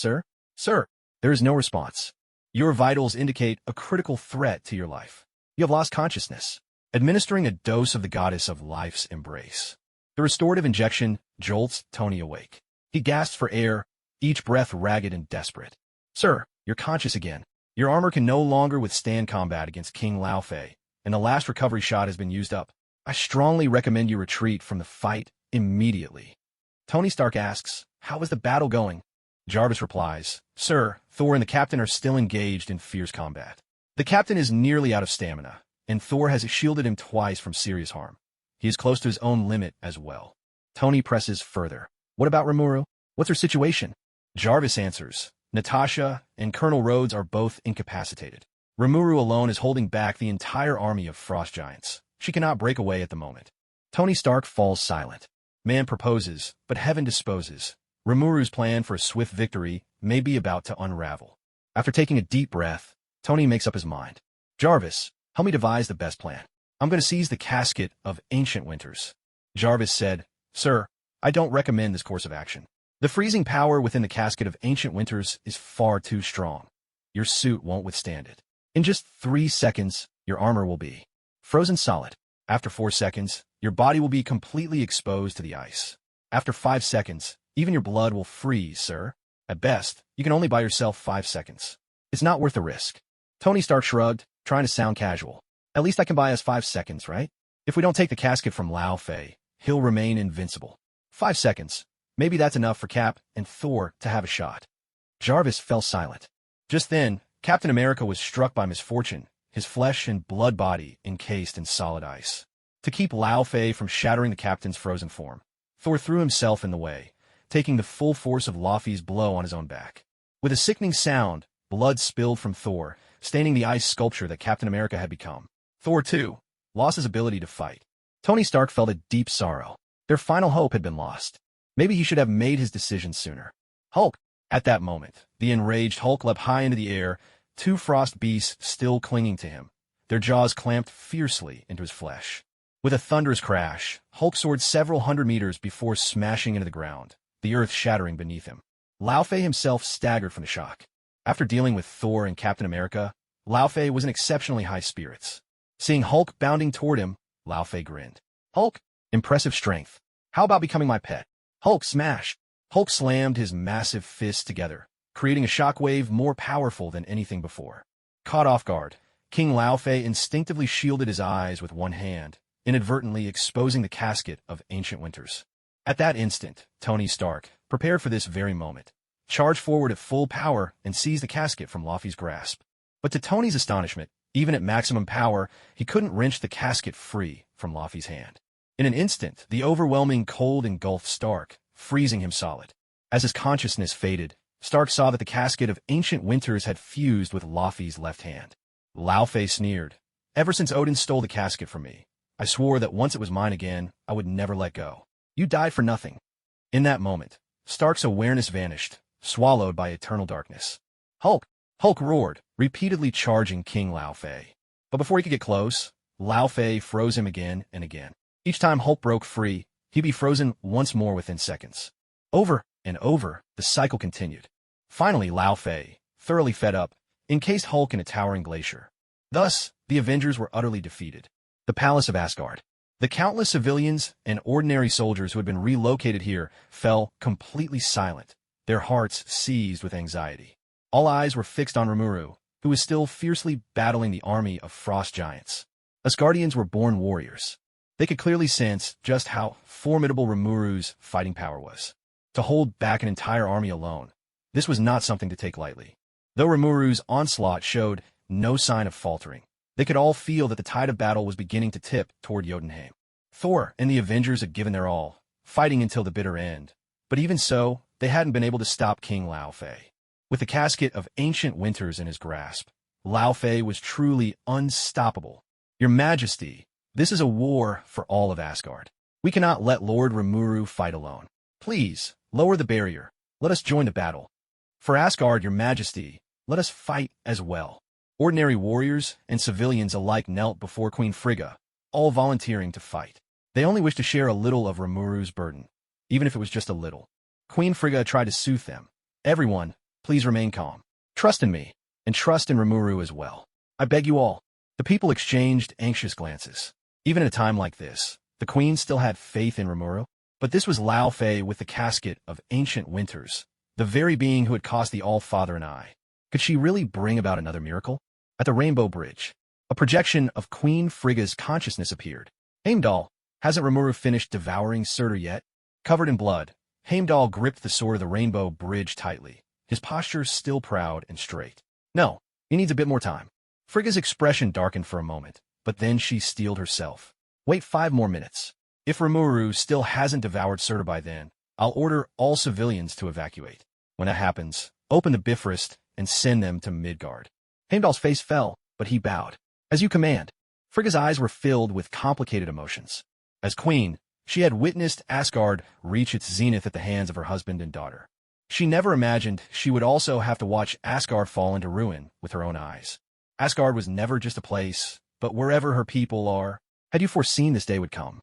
There is no response. Your vitals indicate a critical threat to your life. You have lost consciousness. Administering a dose of the goddess of life's embrace. The restorative injection jolts Tony awake. He gasps for air, each breath ragged and desperate. Sir, you're conscious again. Your armor can no longer withstand combat against King Laufey, and the last recovery shot has been used up. I strongly recommend you retreat from the fight immediately. Tony Stark asks, how is the battle going? Jarvis replies, Sir, Thor and the captain are still engaged in fierce combat. The captain is nearly out of stamina, and Thor has shielded him twice from serious harm. He is close to his own limit as well. Tony presses further. What about Rimuru? What's her situation? Jarvis answers. Natasha and Colonel Rhodes are both incapacitated. Remuru alone is holding back the entire army of frost giants. She cannot break away at the moment. Tony Stark falls silent. Man proposes, but heaven disposes. Remuru's plan for a swift victory may be about to unravel. After taking a deep breath, Tony makes up his mind. Jarvis, help me devise the best plan. I'm going to seize the casket of ancient winters. Jarvis said, Sir, I don't recommend this course of action. The freezing power within the casket of ancient winters is far too strong. Your suit won't withstand it. In just 3 seconds, your armor will be frozen solid. After 4 seconds, your body will be completely exposed to the ice. After 5 seconds, even your blood will freeze, sir. At best, you can only buy yourself 5 seconds. It's not worth the risk. Tony Stark shrugged, trying to sound casual. At least I can buy us 5 seconds, right? If we don't take the casket from Lao Fei, he'll remain invincible. 5 seconds. Maybe that's enough for Cap and Thor to have a shot. Jarvis fell silent. Just then, Captain America was struck by misfortune, his flesh and blood body encased in solid ice. To keep Lao Fei from shattering the captain's frozen form, Thor threw himself in the way, taking the full force of Laufey's blow on his own back. With a sickening sound, blood spilled from Thor, staining the ice sculpture that Captain America had become. Thor, too, lost his ability to fight. Tony Stark felt a deep sorrow. Their final hope had been lost. Maybe he should have made his decision sooner. Hulk! At that moment, the enraged Hulk leapt high into the air, 2 frost beasts still clinging to him, their jaws clamped fiercely into his flesh. With a thunderous crash, Hulk soared several hundred meters before smashing into the ground, the earth shattering beneath him. Lao Fei himself staggered from the shock. After dealing with Thor and Captain America, Lao Fei was in exceptionally high spirits. Seeing Hulk bounding toward him, Lao Fei grinned. Hulk, impressive strength. How about becoming my pet? Hulk smash! Hulk slammed his massive fists together, creating a shockwave more powerful than anything before. Caught off guard, King Lao Fei instinctively shielded his eyes with one hand, inadvertently exposing the casket of ancient winters. At that instant, Tony Stark, prepared for this very moment, charged forward at full power and seized the casket from Laufey's grasp. But to Tony's astonishment, even at maximum power, he couldn't wrench the casket free from Laufey's hand. In an instant, the overwhelming cold engulfed Stark, freezing him solid. As his consciousness faded, Stark saw that the casket of ancient winters had fused with Laufey's left hand. Lao Fei sneered. Ever since Odin stole the casket from me, I swore that once it was mine again, I would never let go. You died for nothing. In that moment, Stark's awareness vanished, swallowed by eternal darkness. Hulk! Hulk roared, repeatedly charging King Lao Fei. But before he could get close, Lao Fei froze him again and again. Each time Hulk broke free, he'd be frozen once more within seconds. Over and over, the cycle continued. Finally, Lao Fei, thoroughly fed up, encased Hulk in a towering glacier. Thus, the Avengers were utterly defeated. The Palace of Asgard. The countless civilians and ordinary soldiers who had been relocated here fell completely silent, their hearts seized with anxiety. All eyes were fixed on Rimuru, who was still fiercely battling the army of frost giants. Asgardians were born warriors. They could clearly sense just how formidable Rimuru's fighting power was. To hold back an entire army alone, this was not something to take lightly. Though Rimuru's onslaught showed no sign of faltering, they could all feel that the tide of battle was beginning to tip toward Jotunheim. Thor and the Avengers had given their all, fighting until the bitter end. But even so, they hadn't been able to stop King Lao Fei. With the casket of ancient winters in his grasp, Lao Fei was truly unstoppable. Your Majesty, this is a war for all of Asgard. We cannot let Lord Remuru fight alone. Please, lower the barrier. Let us join the battle. For Asgard, Your Majesty, let us fight as well. Ordinary warriors and civilians alike knelt before Queen Frigga, all volunteering to fight. They only wished to share a little of Remuru's burden, even if it was just a little. Queen Frigga tried to soothe them. Everyone, please remain calm. Trust in me, and trust in Remuru as well. I beg you all. The people exchanged anxious glances. Even at a time like this, the queen still had faith in Remuru. But this was Lao Fei with the casket of ancient winters, the very being who had cost the All-Father an eye. Could she really bring about another miracle? At the Rainbow Bridge, a projection of Queen Frigga's consciousness appeared. Heimdall, hasn't Rimuru finished devouring Surtur yet? Covered in blood, Heimdall gripped the sword of the Rainbow Bridge tightly, his posture still proud and straight. No, he needs a bit more time. Frigga's expression darkened for a moment, but then she steeled herself. Wait 5 more minutes. If Rimuru still hasn't devoured Surtur by then, I'll order all civilians to evacuate. When that happens, open the Bifrost and send them to Midgard. Heimdall's face fell, but he bowed. As you command. Frigga's eyes were filled with complicated emotions. As queen, she had witnessed Asgard reach its zenith at the hands of her husband and daughter. She never imagined she would also have to watch Asgard fall into ruin with her own eyes. Asgard was never just a place, but wherever her people are. Had you foreseen this day would come?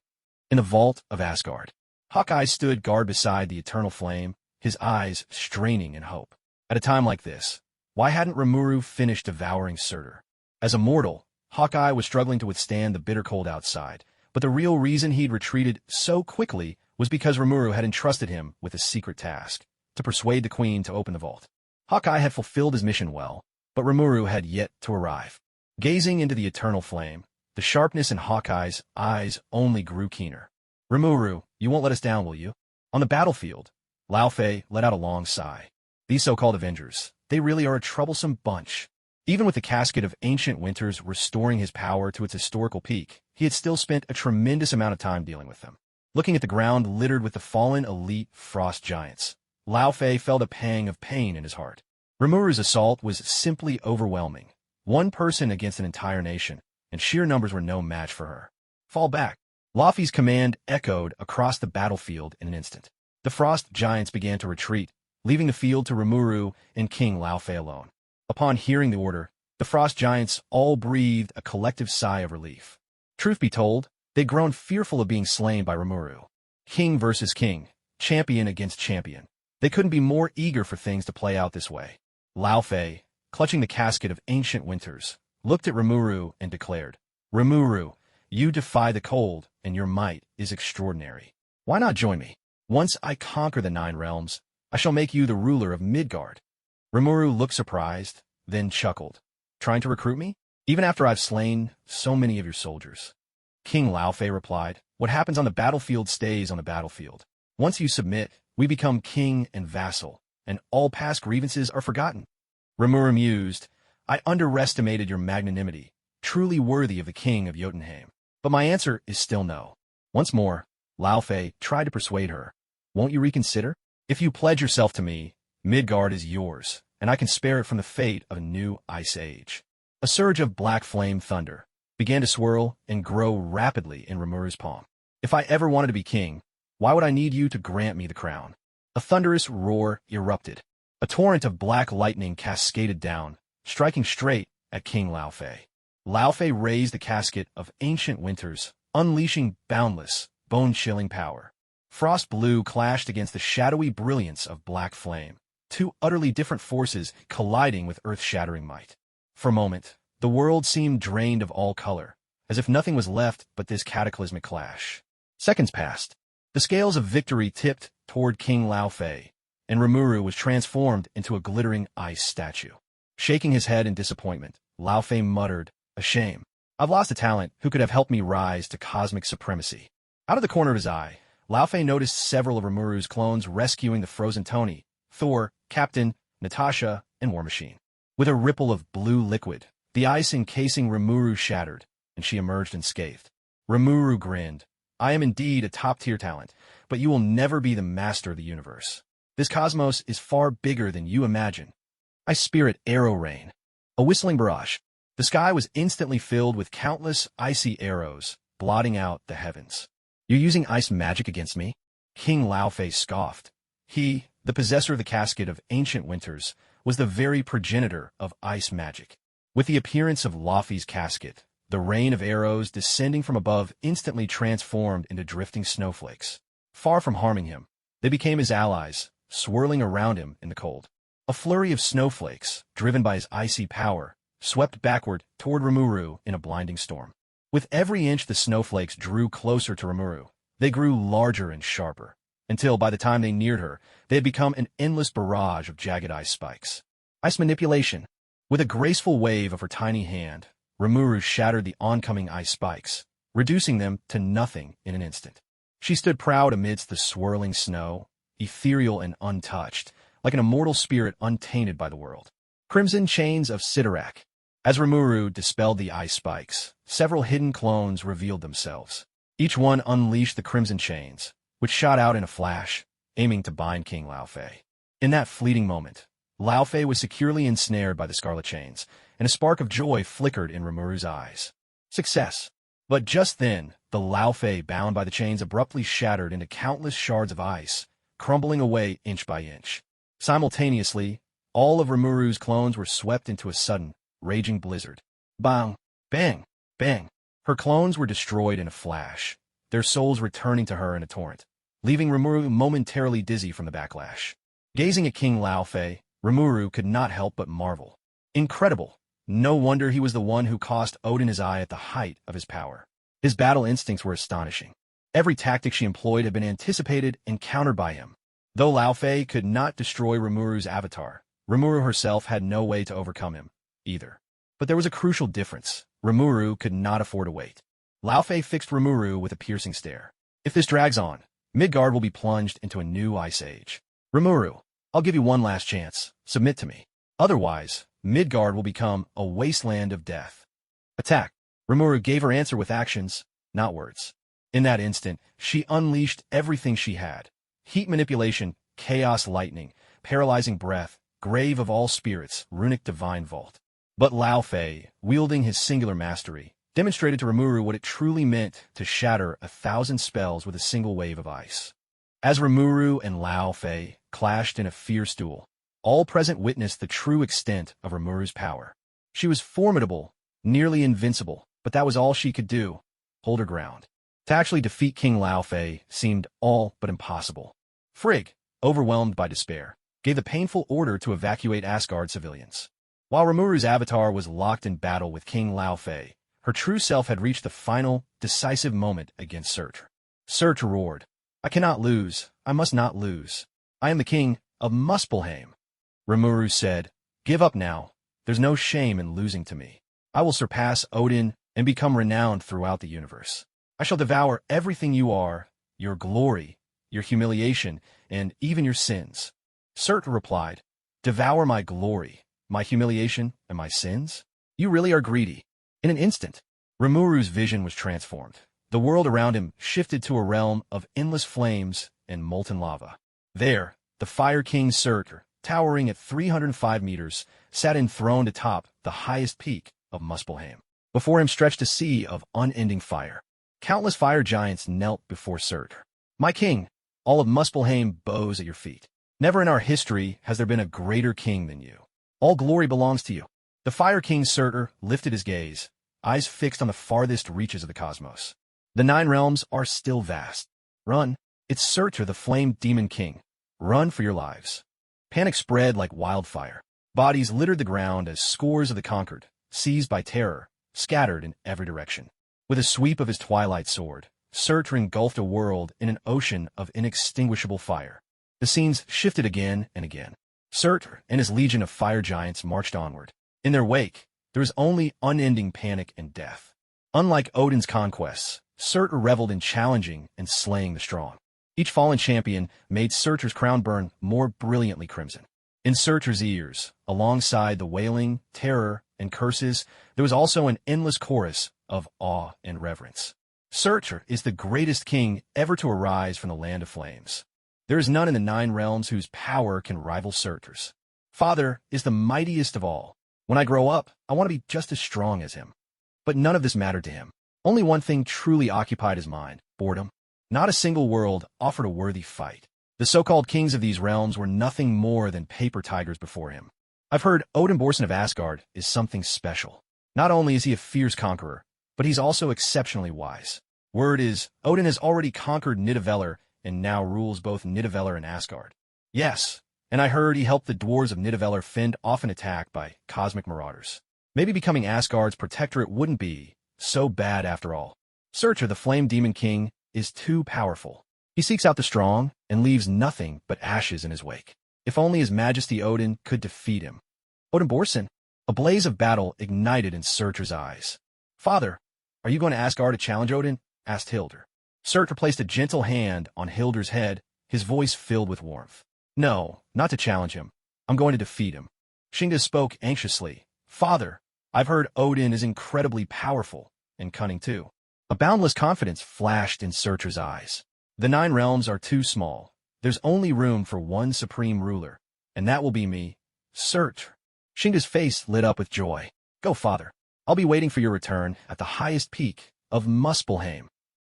In the vault of Asgard, Hawkeye stood guard beside the eternal flame, his eyes straining in hope. At a time like this, why hadn't Remuru finished devouring Surtur? As a mortal, Hawkeye was struggling to withstand the bitter cold outside, but the real reason he'd retreated so quickly was because Rimuru had entrusted him with a secret task, to persuade the queen to open the vault. Hawkeye had fulfilled his mission well, but Rimuru had yet to arrive. Gazing into the eternal flame, the sharpness in Hawkeye's eyes only grew keener. Rimuru, you won't let us down, will you? On the battlefield, Lao Fei let out a long sigh. These so-called Avengers, they really are a troublesome bunch. Even with the casket of ancient winters restoring his power to its historical peak, he had still spent a tremendous amount of time dealing with them. Looking at the ground littered with the fallen elite frost giants, Lao Fei felt a pang of pain in his heart. Rimuru's assault was simply overwhelming. One person against an entire nation, and sheer numbers were no match for her. Fall back. Laufey's command echoed across the battlefield in an instant. The frost giants began to retreat, leaving the field to Rimuru and King Lao Fei alone. Upon hearing the order, the frost giants all breathed a collective sigh of relief. Truth be told, they'd grown fearful of being slain by Rimuru. King versus king, champion against champion. They couldn't be more eager for things to play out this way. Lao Fei, clutching the casket of ancient winters, looked at Remuru and declared, Remuru, you defy the cold, and your might is extraordinary. Why not join me? Once I conquer the 9 realms, I shall make you the ruler of Midgard. Rimuru looked surprised, then chuckled. Trying to recruit me? Even after I've slain so many of your soldiers. King Lao Fei replied, what happens on the battlefield stays on the battlefield. Once you submit, we become king and vassal, and all past grievances are forgotten. Rimuru mused, I underestimated your magnanimity, truly worthy of the king of Jotunheim. But my answer is still no. Once more, Lao Fei tried to persuade her. Won't you reconsider? If you pledge yourself to me, Midgard is yours, and I can spare it from the fate of a new ice age. A surge of black flame thunder began to swirl and grow rapidly in Rimuru's palm. If I ever wanted to be king, why would I need you to grant me the crown? A thunderous roar erupted. A torrent of black lightning cascaded down, striking straight at King Lao Fei. Lao Fei raised the casket of ancient winters, unleashing boundless, bone-chilling power. Frost blue clashed against the shadowy brilliance of black flame, 2 utterly different forces colliding with earth-shattering might. For a moment, the world seemed drained of all color, as if nothing was left but this cataclysmic clash. Seconds passed. The scales of victory tipped toward King Lao Fei, and Remuru was transformed into a glittering ice statue. Shaking his head in disappointment, Lao Fei muttered, a shame. I've lost a talent who could have helped me rise to cosmic supremacy. Out of the corner of his eye, Lao Fei noticed several of Rimuru's clones rescuing the frozen Tony, Thor, Captain, Natasha, and War Machine. With a ripple of blue liquid, the ice encasing Rimuru shattered, and she emerged unscathed. Remuru grinned. I am indeed a top-tier talent, but you will never be the master of the universe. This cosmos is far bigger than you imagine. I spirit arrow rain. A whistling barrage. The sky was instantly filled with countless icy arrows, blotting out the heavens. You're using ice magic against me? King Lao Fei scoffed. He, the possessor of the casket of ancient winters, was the very progenitor of ice magic. With the appearance of Laufey's casket, the rain of arrows descending from above instantly transformed into drifting snowflakes. Far from harming him, they became his allies, swirling around him in the cold. A flurry of snowflakes, driven by his icy power, swept backward toward Remuru in a blinding storm. With every inch the snowflakes drew closer to Remuru, they grew larger and sharper, until by the time they neared her, they had become an endless barrage of jagged ice spikes. Ice manipulation. With a graceful wave of her tiny hand, Remuru shattered the oncoming ice spikes, reducing them to nothing in an instant. She stood proud amidst the swirling snow, ethereal and untouched, like an immortal spirit untainted by the world. Crimson chains of Sidorak. As Rimuru dispelled the ice spikes, several hidden clones revealed themselves. Each one unleashed the crimson chains, which shot out in a flash, aiming to bind King Laofei. In that fleeting moment, Laofei was securely ensnared by the scarlet chains, and a spark of joy flickered in Rimuru's eyes. Success! But just then, the Laofei bound by the chains abruptly shattered into countless shards of ice, crumbling away inch by inch. Simultaneously, all of Rimuru's clones were swept into a sudden, raging blizzard. Bang! Bang! Bang! Her clones were destroyed in a flash, their souls returning to her in a torrent, leaving Rimuru momentarily dizzy from the backlash. Gazing at King Laofei, Rimuru could not help but marvel. Incredible! No wonder he was the one who cost Odin his eye at the height of his power. His battle instincts were astonishing. Every tactic she employed had been anticipated and countered by him. Though Laofei could not destroy Rimuru's avatar, Rimuru herself had no way to overcome him, either. But there was a crucial difference. Rimuru could not afford to wait. Laofei fixed Rimuru with a piercing stare. If this drags on, Midgard will be plunged into a new ice age. Rimuru, I'll give you one last chance. Submit to me. Otherwise, Midgard will become a wasteland of death. Attack. Rimuru gave her answer with actions, not words. In that instant, she unleashed everything she had. Heat manipulation, chaos lightning, paralyzing breath, grave of all spirits, runic divine vault. But Laofei, wielding his singular mastery, demonstrated to Rimuru what it truly meant to shatter 1,000 spells with a single wave of ice. As Rimuru and Laofei clashed in a fierce duel, all present witnessed the true extent of Rimuru's power. She was formidable, nearly invincible, but that was all she could do, hold her ground. To actually defeat King Laofei seemed all but impossible. Frigg, overwhelmed by despair, gave the painful order to evacuate Asgard civilians. While Rimuru's avatar was locked in battle with King Laofei, her true self had reached the final, decisive moment against Surtur. Surtur roared, I cannot lose, I must not lose. I am the king of Muspelheim. Rimuru said, give up now, there's no shame in losing to me. I will surpass Odin and become renowned throughout the universe. I shall devour everything you are, your glory, your humiliation, and even your sins. Surtur replied, devour my glory, my humiliation, and my sins? You really are greedy. In an instant, Rimuru's vision was transformed. The world around him shifted to a realm of endless flames and molten lava. There, the Fire King Surtur, towering at 305 meters, sat enthroned atop the highest peak of Muspelheim. Before him stretched a sea of unending fire. Countless fire giants knelt before Surtur. My king, all of Muspelheim bows at your feet. Never in our history has there been a greater king than you. All glory belongs to you. The Fire King Surtur lifted his gaze, eyes fixed on the farthest reaches of the cosmos. The 9 realms are still vast. Run. It's Surtur, the Flame Demon King. Run for your lives. Panic spread like wildfire. Bodies littered the ground as scores of the conquered, seized by terror, scattered in every direction. With a sweep of his twilight sword, Surtur engulfed a world in an ocean of inextinguishable fire. The scenes shifted again and again. Surtur and his legion of fire giants marched onward. In their wake, there was only unending panic and death. Unlike Odin's conquests, Surtur reveled in challenging and slaying the strong. Each fallen champion made Surtur's crown burn more brilliantly crimson. In Surtur's ears, alongside the wailing, terror, and curses, there was also an endless chorus of awe and reverence. Surtur is the greatest king ever to arise from the land of flames. There is none in the 9 realms whose power can rival Surtur's. Father is the mightiest of all. When I grow up, I want to be just as strong as him. But none of this mattered to him. Only one thing truly occupied his mind, boredom. Not a single world offered a worthy fight. The so-called kings of these realms were nothing more than paper tigers before him. I've heard Odin Borson of Asgard is something special. Not only is he a fierce conqueror, but he's also exceptionally wise. Word is, Odin has already conquered Nidavellir and now rules both Nidavellir and Asgard. Yes, and I heard he helped the dwarves of Nidavellir fend off an attack by cosmic marauders. Maybe becoming Asgard's protectorate wouldn't be so bad after all. Surtur, the Flame Demon King, is too powerful. He seeks out the strong and leaves nothing but ashes in his wake. If only His Majesty Odin could defeat him. Odin Borson, a blaze of battle ignited in Surtur's eyes. Father, are you going to Asgard to challenge Odin? Asked Hildur. Surtur placed a gentle hand on Hildur's head, his voice filled with warmth. No, not to challenge him. I'm going to defeat him. Xingda spoke anxiously. Father, I've heard Odin is incredibly powerful and cunning too. A boundless confidence flashed in Surtur's eyes. The 9 realms are too small. There's only room for one supreme ruler, and that will be me, Surtur. Xingda's face lit up with joy. Go, father. I'll be waiting for your return at the highest peak of Muspelheim.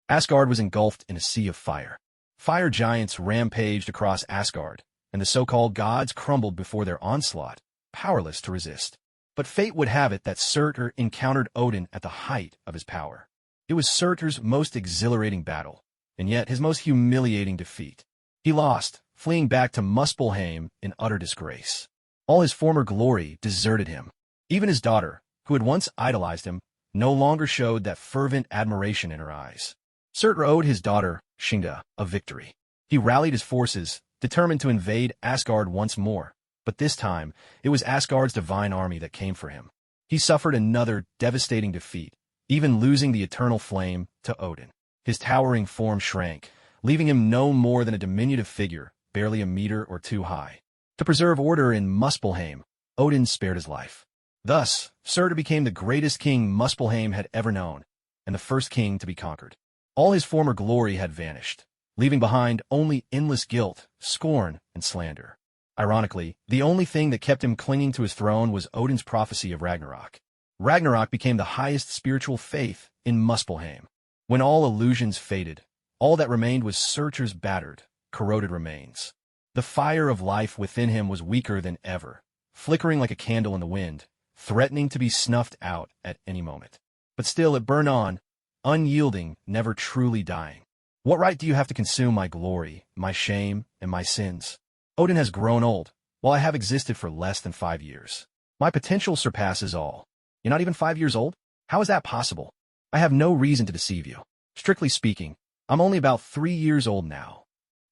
Asgard was engulfed in a sea of fire. Fire giants rampaged across Asgard, and the so-called gods crumbled before their onslaught, powerless to resist. But fate would have it that Surtur encountered Odin at the height of his power. It was Surtur's most exhilarating battle, and yet his most humiliating defeat. He lost, fleeing back to Muspelheim in utter disgrace. All his former glory deserted him. Even his daughter, who had once idolized him, no longer showed that fervent admiration in her eyes. Surtur owed his daughter, Xingda, a victory. He rallied his forces, determined to invade Asgard once more, but this time it was Asgard's divine army that came for him. He suffered another devastating defeat, even losing the eternal flame to Odin. His towering form shrank, leaving him no more than a diminutive figure, barely a meter or 2 high. To preserve order in Muspelheim, Odin spared his life. Thus, Surtur became the greatest king Muspelheim had ever known, and the first king to be conquered. All his former glory had vanished, leaving behind only endless guilt, scorn, and slander. Ironically, the only thing that kept him clinging to his throne was Odin's prophecy of Ragnarok. Ragnarok became the highest spiritual faith in Muspelheim. When all illusions faded, all that remained was Surtur's battered, corroded remains. The fire of life within him was weaker than ever, flickering like a candle in the wind, threatening to be snuffed out at any moment. But still it burned on, unyielding, never truly dying. What right do you have to consume my glory, my shame, and my sins? Odin has grown old, while I have existed for less than 5 years. My potential surpasses all. You're not even 5 years old? How is that possible? I have no reason to deceive you. Strictly speaking, I'm only about 3 years old now.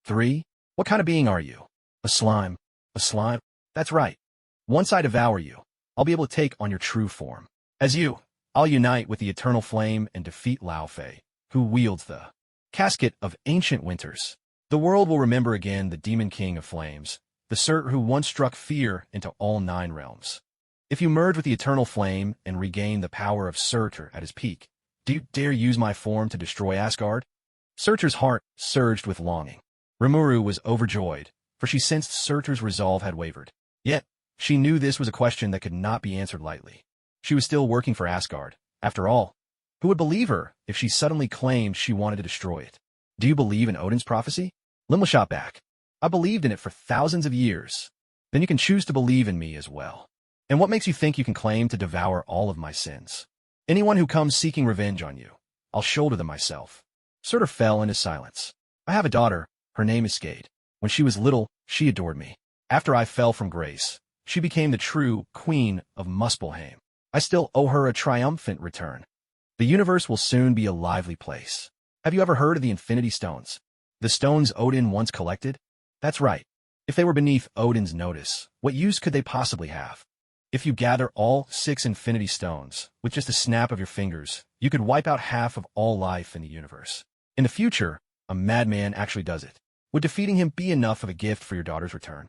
3? What kind of being are you? A slime. A slime? That's right. Once I devour you, I'll be able to take on your true form. As you, I'll unite with the eternal flame and defeat Laufey, who wields the casket of ancient winters. The world will remember again the demon king of flames, the Surtur who once struck fear into all 9 realms. If you merge with the eternal flame and regain the power of Surtur at his peak, do you dare use my form to destroy Asgard? Surtur's heart surged with longing. Remuru was overjoyed, for she sensed Surtur's resolve had wavered. Yet, she knew this was a question that could not be answered lightly. She was still working for Asgard. After all, who would believe her if she suddenly claimed she wanted to destroy it? Do you believe in Odin's prophecy? Limla shot back. I believed in it for thousands of years. Then you can choose to believe in me as well. And what makes you think you can claim to devour all of my sins? Anyone who comes seeking revenge on you, I'll shoulder them myself. Surtur fell into silence. I have a daughter. Her name is Skade. When she was little, she adored me. After I fell from grace, she became the true queen of Muspelheim. I still owe her a triumphant return. The universe will soon be a lively place. Have you ever heard of the Infinity Stones? The stones Odin once collected? That's right. If they were beneath Odin's notice, what use could they possibly have? If you gather all 6 Infinity Stones, with just a snap of your fingers, you could wipe out half of all life in the universe. In the future, a madman actually does it. Would defeating him be enough of a gift for your daughter's return?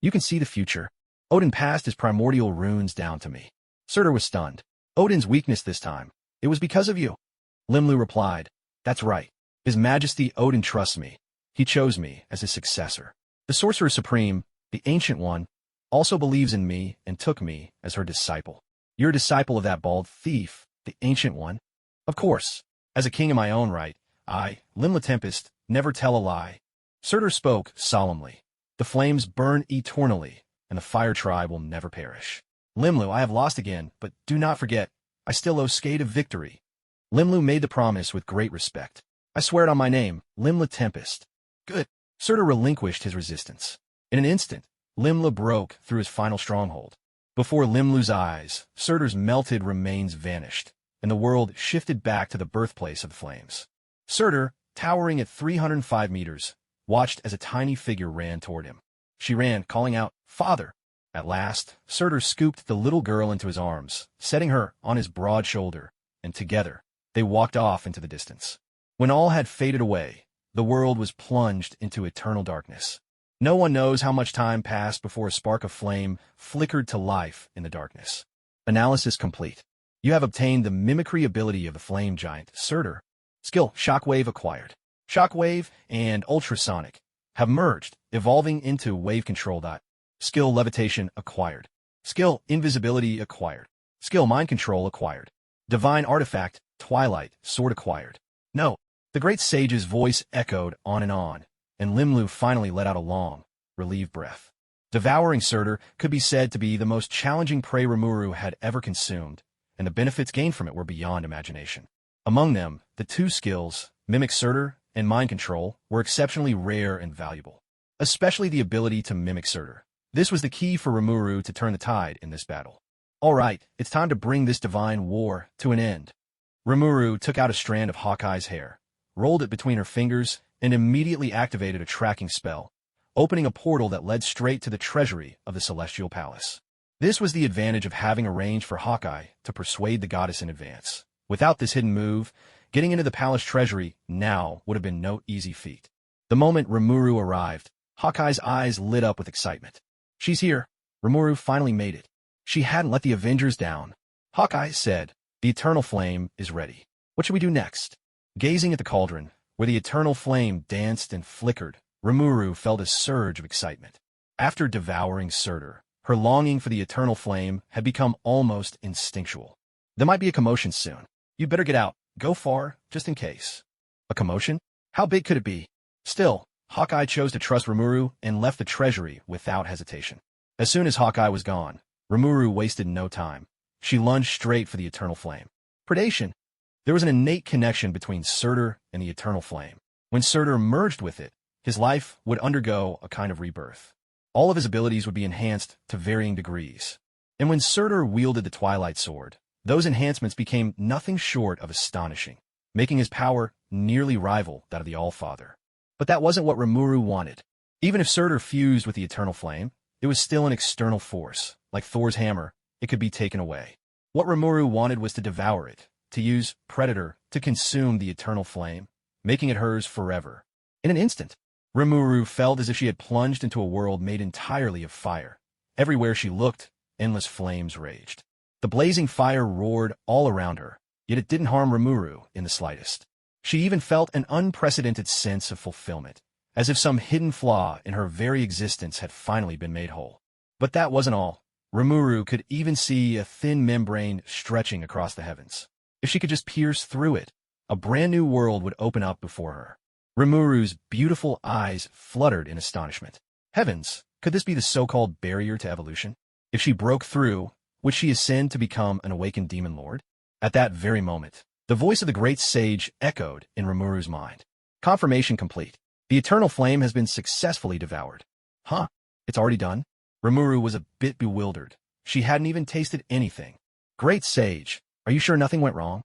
You can see the future. Odin passed his primordial runes down to me. Surtur was stunned. Odin's weakness this time. It was because of you. Limlu replied, that's right. His Majesty Odin trusts me. He chose me as his successor. The Sorcerer Supreme, the Ancient One, also believes in me and took me as her disciple. You're a disciple of that bald thief, the Ancient One? Of course. As a king in my own right, I, Limla Tempest, never tell a lie. Surtur spoke solemnly. The flames burn eternally, and the fire tribe will never perish. Limlu, I have lost again, but do not forget, I still owe Skade a victory. Limlu made the promise with great respect. I swear it on my name, Limla Tempest. Good. Surtur relinquished his resistance. In an instant, Limla broke through his final stronghold. Before Limlu's eyes, Surtur's melted remains vanished, and the world shifted back to the birthplace of the flames. Surtur, towering at 305 meters, watched as a tiny figure ran toward him. She ran, calling out, Father! At last, Surtur scooped the little girl into his arms, setting her on his broad shoulder, and together, they walked off into the distance. When all had faded away, the world was plunged into eternal darkness. No one knows how much time passed before a spark of flame flickered to life in the darkness. Analysis complete. You have obtained the mimicry ability of the flame giant, Surtur. Skill, Shockwave acquired. Shockwave and Ultrasonic have merged, evolving into Wave Control. Skill, Levitation acquired. Skill, Invisibility acquired. Skill, Mind Control acquired. Divine Artifact, Twilight, Sword acquired. No. The great sage's voice echoed on, and Rimuru finally let out a long, relieved breath. Devouring Surtur could be said to be the most challenging prey Rimuru had ever consumed, and the benefits gained from it were beyond imagination. Among them, the two skills, Mimic Surtur and Mind Control, were exceptionally rare and valuable. Especially the ability to mimic Surtur. This was the key for Rimuru to turn the tide in this battle. All right, it's time to bring this divine war to an end. Rimuru took out a strand of Hawkeye's hair, rolled it between her fingers, and immediately activated a tracking spell, opening a portal that led straight to the treasury of the Celestial Palace. This was the advantage of having arranged for Hawkeye to persuade the goddess in advance. Without this hidden move, getting into the palace treasury now would have been no easy feat. The moment Remuru arrived, Hawkeye's eyes lit up with excitement. She's here. Remuru finally made it. She hadn't let the Avengers down. Hawkeye said, the Eternal Flame is ready. What should we do next? Gazing at the cauldron, where the Eternal Flame danced and flickered, Remuru felt a surge of excitement. After devouring Surtur, her longing for the Eternal Flame had become almost instinctual. There might be a commotion soon. You'd better get out. Go far, just in case. A commotion? How big could it be? Still, Hawkeye chose to trust Rimuru and left the treasury without hesitation. As soon as Hawkeye was gone, Rimuru wasted no time. She lunged straight for the Eternal Flame. Predation. There was an innate connection between Surtur and the Eternal Flame. When Surtur merged with it, his life would undergo a kind of rebirth. All of his abilities would be enhanced to varying degrees. And when Surtur wielded the Twilight Sword, those enhancements became nothing short of astonishing, making his power nearly rival that of the Allfather. But that wasn't what Rimuru wanted. Even if Surtur fused with the Eternal Flame, it was still an external force. Like Thor's hammer, it could be taken away. What Rimuru wanted was to devour it, to use Predator to consume the Eternal Flame, making it hers forever. In an instant, Rimuru felt as if she had plunged into a world made entirely of fire. Everywhere she looked, endless flames raged. The blazing fire roared all around her, yet it didn't harm Rimuru in the slightest. She even felt an unprecedented sense of fulfillment, as if some hidden flaw in her very existence had finally been made whole. But that wasn't all. Rimuru could even see a thin membrane stretching across the heavens. If she could just pierce through it, a brand new world would open up before her. Rimuru's beautiful eyes fluttered in astonishment. Heavens, could this be the so-called barrier to evolution? If she broke through, would she ascend to become an awakened demon lord? At that very moment, the voice of the great sage echoed in Rimuru's mind. Confirmation complete. The Eternal Flame has been successfully devoured. Huh? It's already done? Rimuru was a bit bewildered. She hadn't even tasted anything. Great sage, are you sure nothing went wrong?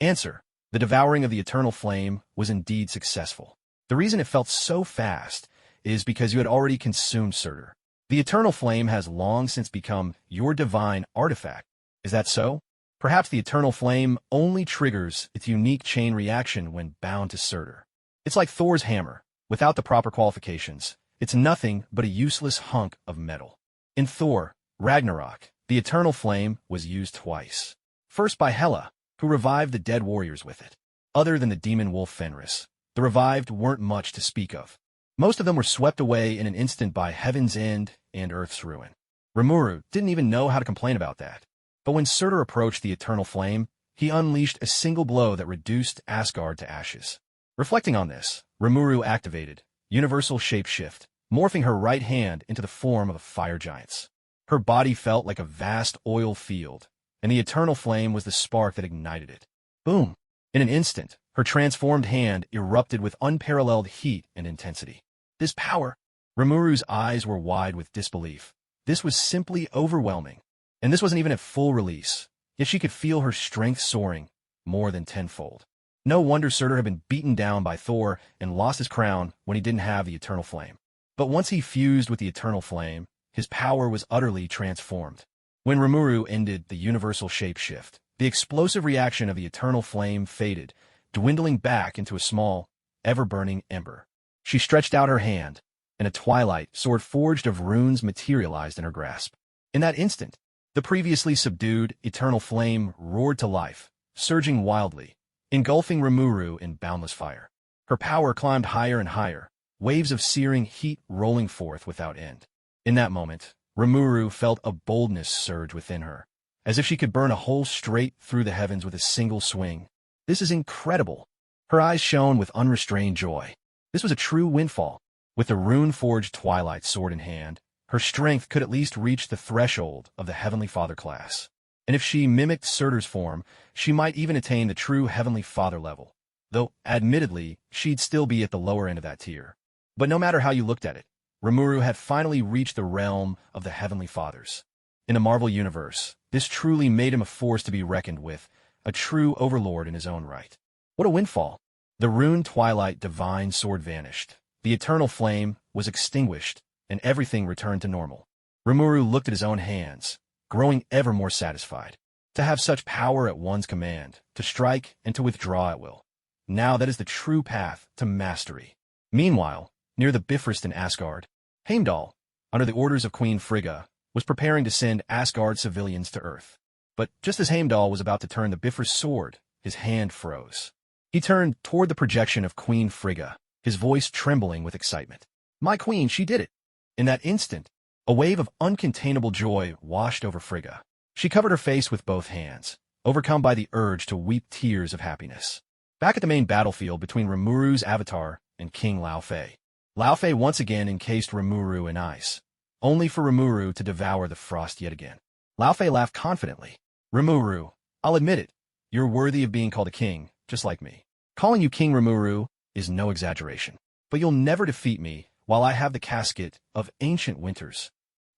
Answer. The devouring of the Eternal Flame was indeed successful. The reason it felt so fast is because you had already consumed Surtur. The Eternal Flame has long since become your divine artifact. Is that so? Perhaps the Eternal Flame only triggers its unique chain reaction when bound to Surtur. It's like Thor's hammer. Without the proper qualifications, it's nothing but a useless hunk of metal. In Thor, Ragnarok, the Eternal Flame was used twice. First by Hela, who revived the dead warriors with it. Other than the demon wolf Fenris, the revived weren't much to speak of. Most of them were swept away in an instant by Heaven's End and Earth's ruin. Remuru didn't even know how to complain about that. But when Surtur approached the Eternal Flame, he unleashed a single blow that reduced Asgard to ashes. Reflecting on this, Remuru activated Universal Shapeshift, morphing her right hand into the form of a fire giant's. Her body felt like a vast oil field, and the Eternal Flame was the spark that ignited it. Boom! In an instant, her transformed hand erupted with unparalleled heat and intensity. This power! Rimuru's eyes were wide with disbelief. This was simply overwhelming. And this wasn't even at full release, yet she could feel her strength soaring more than tenfold. No wonder Surtur had been beaten down by Thor and lost his crown when he didn't have the Eternal Flame. But once he fused with the Eternal Flame, his power was utterly transformed. When Rimuru ended the universal shapeshift, the explosive reaction of the Eternal Flame faded, dwindling back into a small, ever-burning ember. She stretched out her hand, and a twilight sword forged of runes materialized in her grasp. In that instant, the previously subdued, eternal flame roared to life, surging wildly, engulfing Rimuru in boundless fire. Her power climbed higher and higher, waves of searing heat rolling forth without end. In that moment, Remuru felt a boldness surge within her, as if she could burn a hole straight through the heavens with a single swing. This is incredible. Her eyes shone with unrestrained joy. This was a true windfall. With the rune-forged Twilight sword in hand, her strength could at least reach the threshold of the Heavenly Father class. And if she mimicked Surtur's form, she might even attain the true Heavenly Father level, though, admittedly, she'd still be at the lower end of that tier. But no matter how you looked at it, Rimuru had finally reached the realm of the Heavenly Fathers. In the Marvel Universe, this truly made him a force to be reckoned with, a true overlord in his own right. What a windfall! The rune Twilight divine sword vanished, the eternal flame was extinguished, and everything returned to normal. Rimuru looked at his own hands, growing ever more satisfied. To have such power at one's command, to strike and to withdraw at will. Now that is the true path to mastery. Meanwhile, near the Bifrost in Asgard, Heimdall, under the orders of Queen Frigga, was preparing to send Asgard civilians to Earth. But just as Heimdall was about to turn the Bifrost sword, his hand froze. He turned toward the projection of Queen Frigga, his voice trembling with excitement. "My queen, she did it!" In that instant, a wave of uncontainable joy washed over Frigga. She covered her face with both hands, overcome by the urge to weep tears of happiness. Back at the main battlefield between Rimuru's avatar and King Lao Fei. Lao Fei once again encased Rimuru in ice, only for Rimuru to devour the frost yet again. Lao Fei laughed confidently. "Rimuru, I'll admit it, you're worthy of being called a king, just like me. Calling you King Rimuru is no exaggeration. But you'll never defeat me while I have the casket of ancient winters.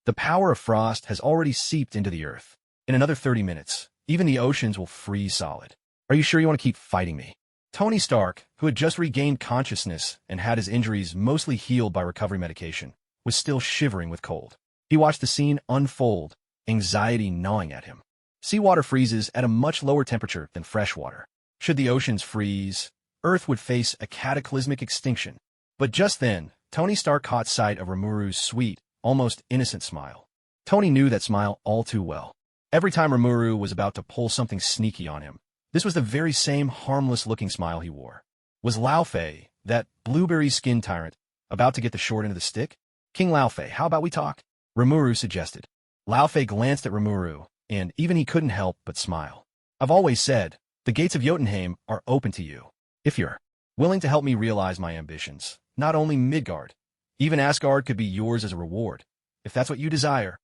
The power of frost has already seeped into the earth. In another 30 minutes, even the oceans will freeze solid. Are you sure you want to keep fighting me?" Tony Stark, who had just regained consciousness and had his injuries mostly healed by recovery medication, was still shivering with cold. He watched the scene unfold, anxiety gnawing at him. Seawater freezes at a much lower temperature than fresh water. Should the oceans freeze, Earth would face a cataclysmic extinction. But just then, Tony Stark caught sight of Rimuru's sweet, almost innocent smile. Tony knew that smile all too well. Every time Rimuru was about to pull something sneaky on him, this was the very same harmless-looking smile he wore. Was Lao Fei, that blueberry skin tyrant, about to get the short end of the stick? "King Lao Fei, how about we talk?" Rimuru suggested. Lao Fei glanced at Rimuru, and even he couldn't help but smile. "I've always said, the gates of Jotunheim are open to you. If you're willing to help me realize my ambitions, not only Midgard, even Asgard could be yours as a reward, if that's what you desire."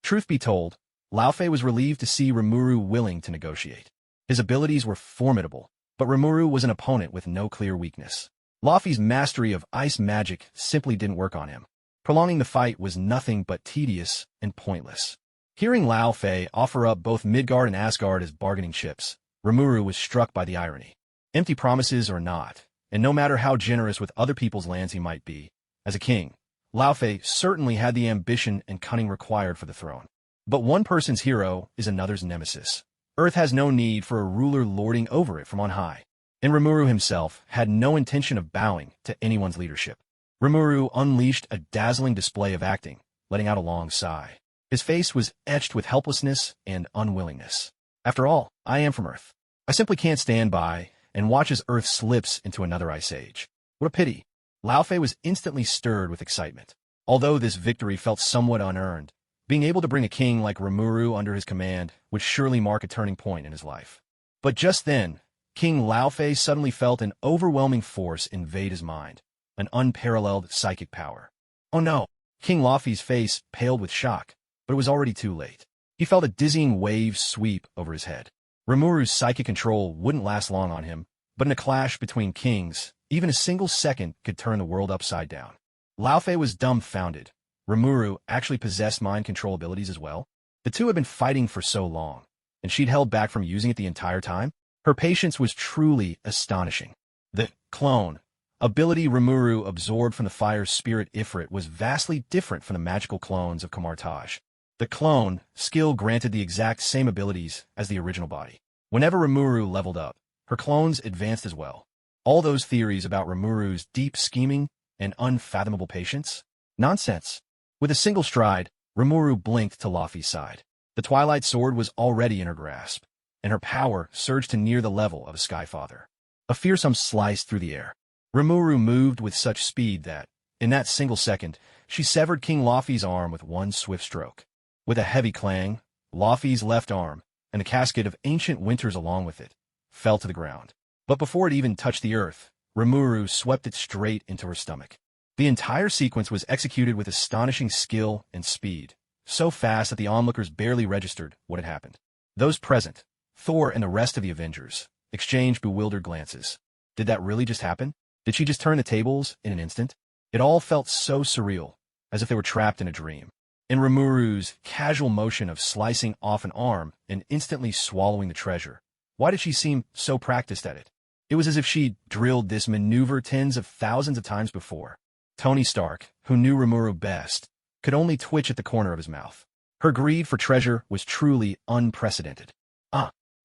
Truth be told, Lao Fei was relieved to see Rimuru willing to negotiate. His abilities were formidable, but Remuru was an opponent with no clear weakness. Lao Fei's mastery of ice magic simply didn't work on him. Prolonging the fight was nothing but tedious and pointless. Hearing Lao Fei offer up both Midgard and Asgard as bargaining chips, Remuru was struck by the irony. Empty promises or not, and no matter how generous with other people's lands he might be, as a king, Lao Fei certainly had the ambition and cunning required for the throne. But one person's hero is another's nemesis. Earth has no need for a ruler lording over it from on high. And Rimuru himself had no intention of bowing to anyone's leadership. Rimuru unleashed a dazzling display of acting, letting out a long sigh. His face was etched with helplessness and unwillingness. "After all, I am from Earth. I simply can't stand by and watch as Earth slips into another ice age. What a pity." Lao Fei was instantly stirred with excitement. Although this victory felt somewhat unearned, being able to bring a king like Rimuru under his command would surely mark a turning point in his life. But just then, King Lao Fei suddenly felt an overwhelming force invade his mind, an unparalleled psychic power. Oh no! King Lao Fei's face paled with shock, but it was already too late. He felt a dizzying wave sweep over his head. Rimuru's psychic control wouldn't last long on him, but in a clash between kings, even a single second could turn the world upside down. Lao Fei was dumbfounded. Rimuru actually possessed mind control abilities as well. The two had been fighting for so long, and she'd held back from using it the entire time. Her patience was truly astonishing. The clone ability Rimuru absorbed from the fire spirit Ifrit was vastly different from the magical clones of Kamartaj. The clone skill granted the exact same abilities as the original body. Whenever Rimuru leveled up, her clones advanced as well. All those theories about Rimuru's deep scheming and unfathomable patience? Nonsense. With a single stride, Rimuru blinked to Laufey's side. The Twilight Sword was already in her grasp, and her power surged to near the level of a Skyfather. A fearsome slice through the air. Rimuru moved with such speed that, in that single second, she severed King Laufey's arm with one swift stroke. With a heavy clang, Laufey's left arm, and the casket of ancient winters along with it, fell to the ground. But before it even touched the earth, Rimuru swept it straight into her stomach. The entire sequence was executed with astonishing skill and speed, so fast that the onlookers barely registered what had happened. Those present, Thor and the rest of the Avengers, exchanged bewildered glances. Did that really just happen? Did she just turn the tables in an instant? It all felt so surreal, as if they were trapped in a dream. In Rimuru's casual motion of slicing off an arm and instantly swallowing the treasure, why did she seem so practiced at it? It was as if she'd drilled this maneuver tens of thousands of times before. Tony Stark, who knew Rimuru best, could only twitch at the corner of his mouth. Her greed for treasure was truly unprecedented.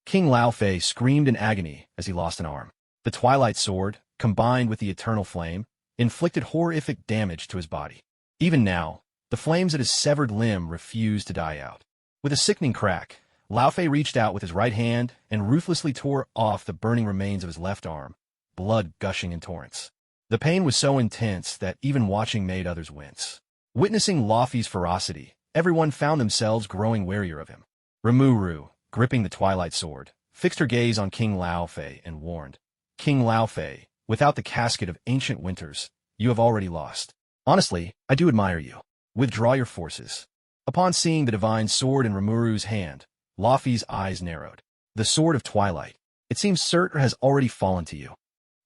King Laufey screamed in agony as he lost an arm. The Twilight Sword, combined with the Eternal Flame, inflicted horrific damage to his body. Even now, the flames at his severed limb refused to die out. With a sickening crack, Laufey reached out with his right hand and ruthlessly tore off the burning remains of his left arm, blood gushing in torrents. The pain was so intense that even watching made others wince. Witnessing Laufey's ferocity, everyone found themselves growing warier of him. Remuru, gripping the Twilight Sword, fixed her gaze on King Laufey and warned, "King Laufey, without the casket of ancient winters, you have already lost. Honestly, I do admire you. Withdraw your forces." Upon seeing the divine sword in Rimuru's hand, Laufey's eyes narrowed. "The sword of Twilight. It seems Surtur has already fallen to you."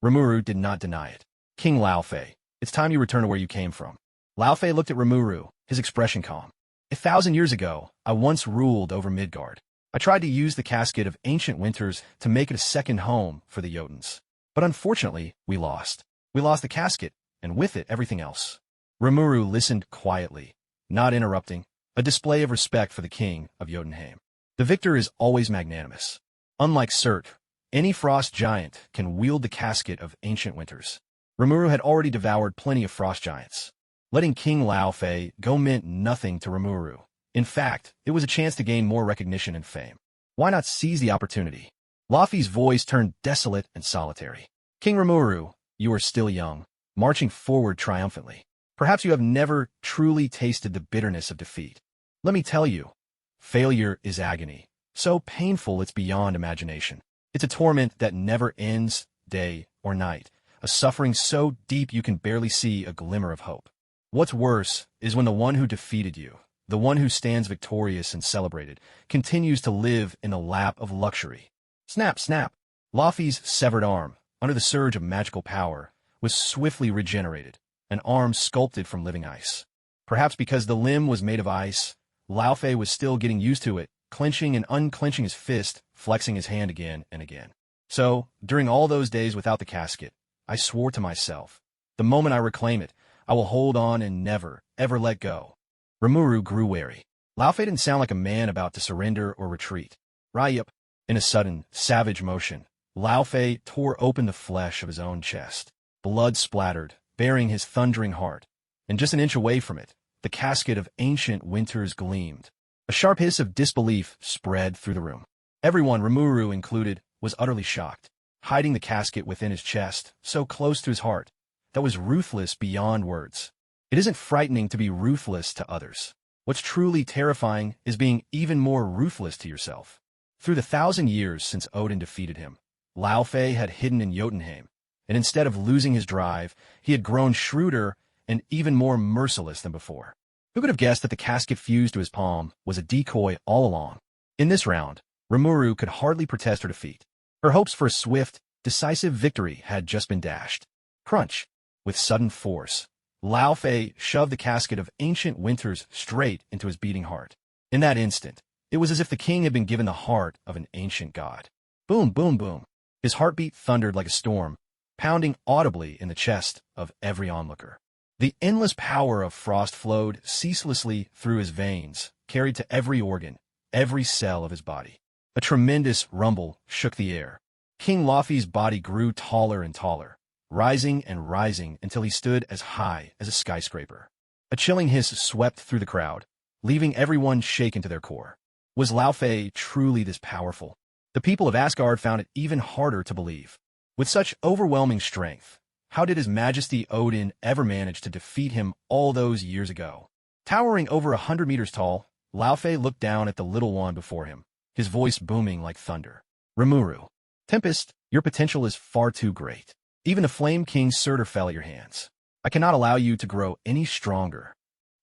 Rimuru did not deny it. "King Laufey, it's time you return to where you came from." Laufey looked at Rimuru, his expression calm. 1,000 years ago, I once ruled over Midgard. I tried to use the casket of ancient winters to make it a second home for the Jotuns. But unfortunately, we lost. We lost the casket, and with it, everything else. Remuru listened quietly, not interrupting, a display of respect for the king of Jotunheim. The victor is always magnanimous. Unlike Surtur, any frost giant can wield the casket of ancient winters. Rimuru had already devoured plenty of frost giants. Letting King Laufey go meant nothing to Rimuru. In fact, it was a chance to gain more recognition and fame. Why not seize the opportunity? Laufey's voice turned desolate and solitary. "King Rimuru, you are still young, marching forward triumphantly. Perhaps you have never truly tasted the bitterness of defeat. Let me tell you, failure is agony, so painful it's beyond imagination. It's a torment that never ends, day or night, a suffering so deep you can barely see a glimmer of hope. What's worse is when the one who defeated you, the one who stands victorious and celebrated, continues to live in the lap of luxury." Snap, snap! Laufey's severed arm, under the surge of magical power, was swiftly regenerated, an arm sculpted from living ice. Perhaps because the limb was made of ice, Laufey was still getting used to it, clenching and unclenching his fist, flexing his hand again and again. So, during all those days without the casket, I swore to myself, the moment I reclaim it, I will hold on and never, ever let go. Remuru grew wary. Laufey didn't sound like a man about to surrender or retreat. Ryup. In a sudden, savage motion, Laufey tore open the flesh of his own chest. Blood splattered, bearing his thundering heart. And just an inch away from it, the casket of ancient winters gleamed. A sharp hiss of disbelief spread through the room. Everyone, Rimuru included, was utterly shocked, hiding the casket within his chest, so close to his heart, that was ruthless beyond words. It isn't frightening to be ruthless to others. What's truly terrifying is being even more ruthless to yourself. Through the 1,000 years since Odin defeated him, Laufey had hidden in Jotunheim, and instead of losing his drive, he had grown shrewder and even more merciless than before. Who could have guessed that the casket fused to his palm was a decoy all along? In this round, Rimuru could hardly protest her defeat. Her hopes for a swift, decisive victory had just been dashed. Crunch! With sudden force, Laufey shoved the casket of ancient winters straight into his beating heart. In that instant, it was as if the king had been given the heart of an ancient god. Boom, boom, boom. His heartbeat thundered like a storm, pounding audibly in the chest of every onlooker. The endless power of frost flowed ceaselessly through his veins, carried to every organ, every cell of his body. A tremendous rumble shook the air. King Laufey's body grew taller and taller, rising and rising until he stood as high as a skyscraper. A chilling hiss swept through the crowd, leaving everyone shaken to their core. Was Lao Fei truly this powerful? The people of Asgard found it even harder to believe. With such overwhelming strength, how did His Majesty Odin ever manage to defeat him all those years ago? Towering over 100 meters tall, Lao Fei looked down at the little one before him, his voice booming like thunder. Rimuru, Tempest, your potential is far too great. Even the Flame King's Surtur fell at your hands. I cannot allow you to grow any stronger.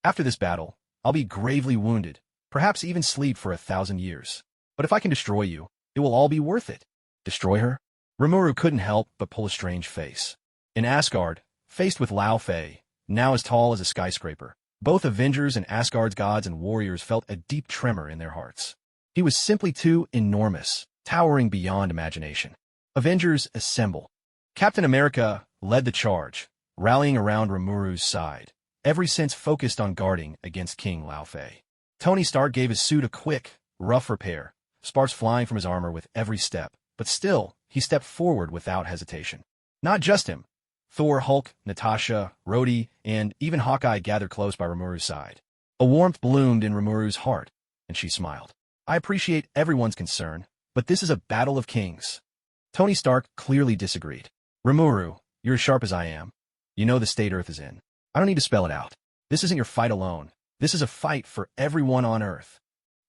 After this battle, I'll be gravely wounded, perhaps even sleep for 1,000 years. But if I can destroy you, it will all be worth it. Destroy her? Remuru couldn't help but pull a strange face. In Asgard, faced with Lao Fei, now as tall as a skyscraper, both Avengers and Asgard's gods and warriors felt a deep tremor in their hearts. He was simply too enormous, towering beyond imagination. Avengers, assemble. Captain America led the charge, rallying around Rimuru's side, every sense focused on guarding against King Lao Fei. Tony Stark gave his suit a quick, rough repair, sparks flying from his armor with every step, but still, he stepped forward without hesitation. Not just him. Thor, Hulk, Natasha, Rhodey, and even Hawkeye gathered close by Rimuru's side. A warmth bloomed in Rimuru's heart, and she smiled. I appreciate everyone's concern, but this is a battle of kings. Tony Stark clearly disagreed. Rimuru, you're as sharp as I am. You know the state Earth is in. I don't need to spell it out. This isn't your fight alone. This is a fight for everyone on Earth.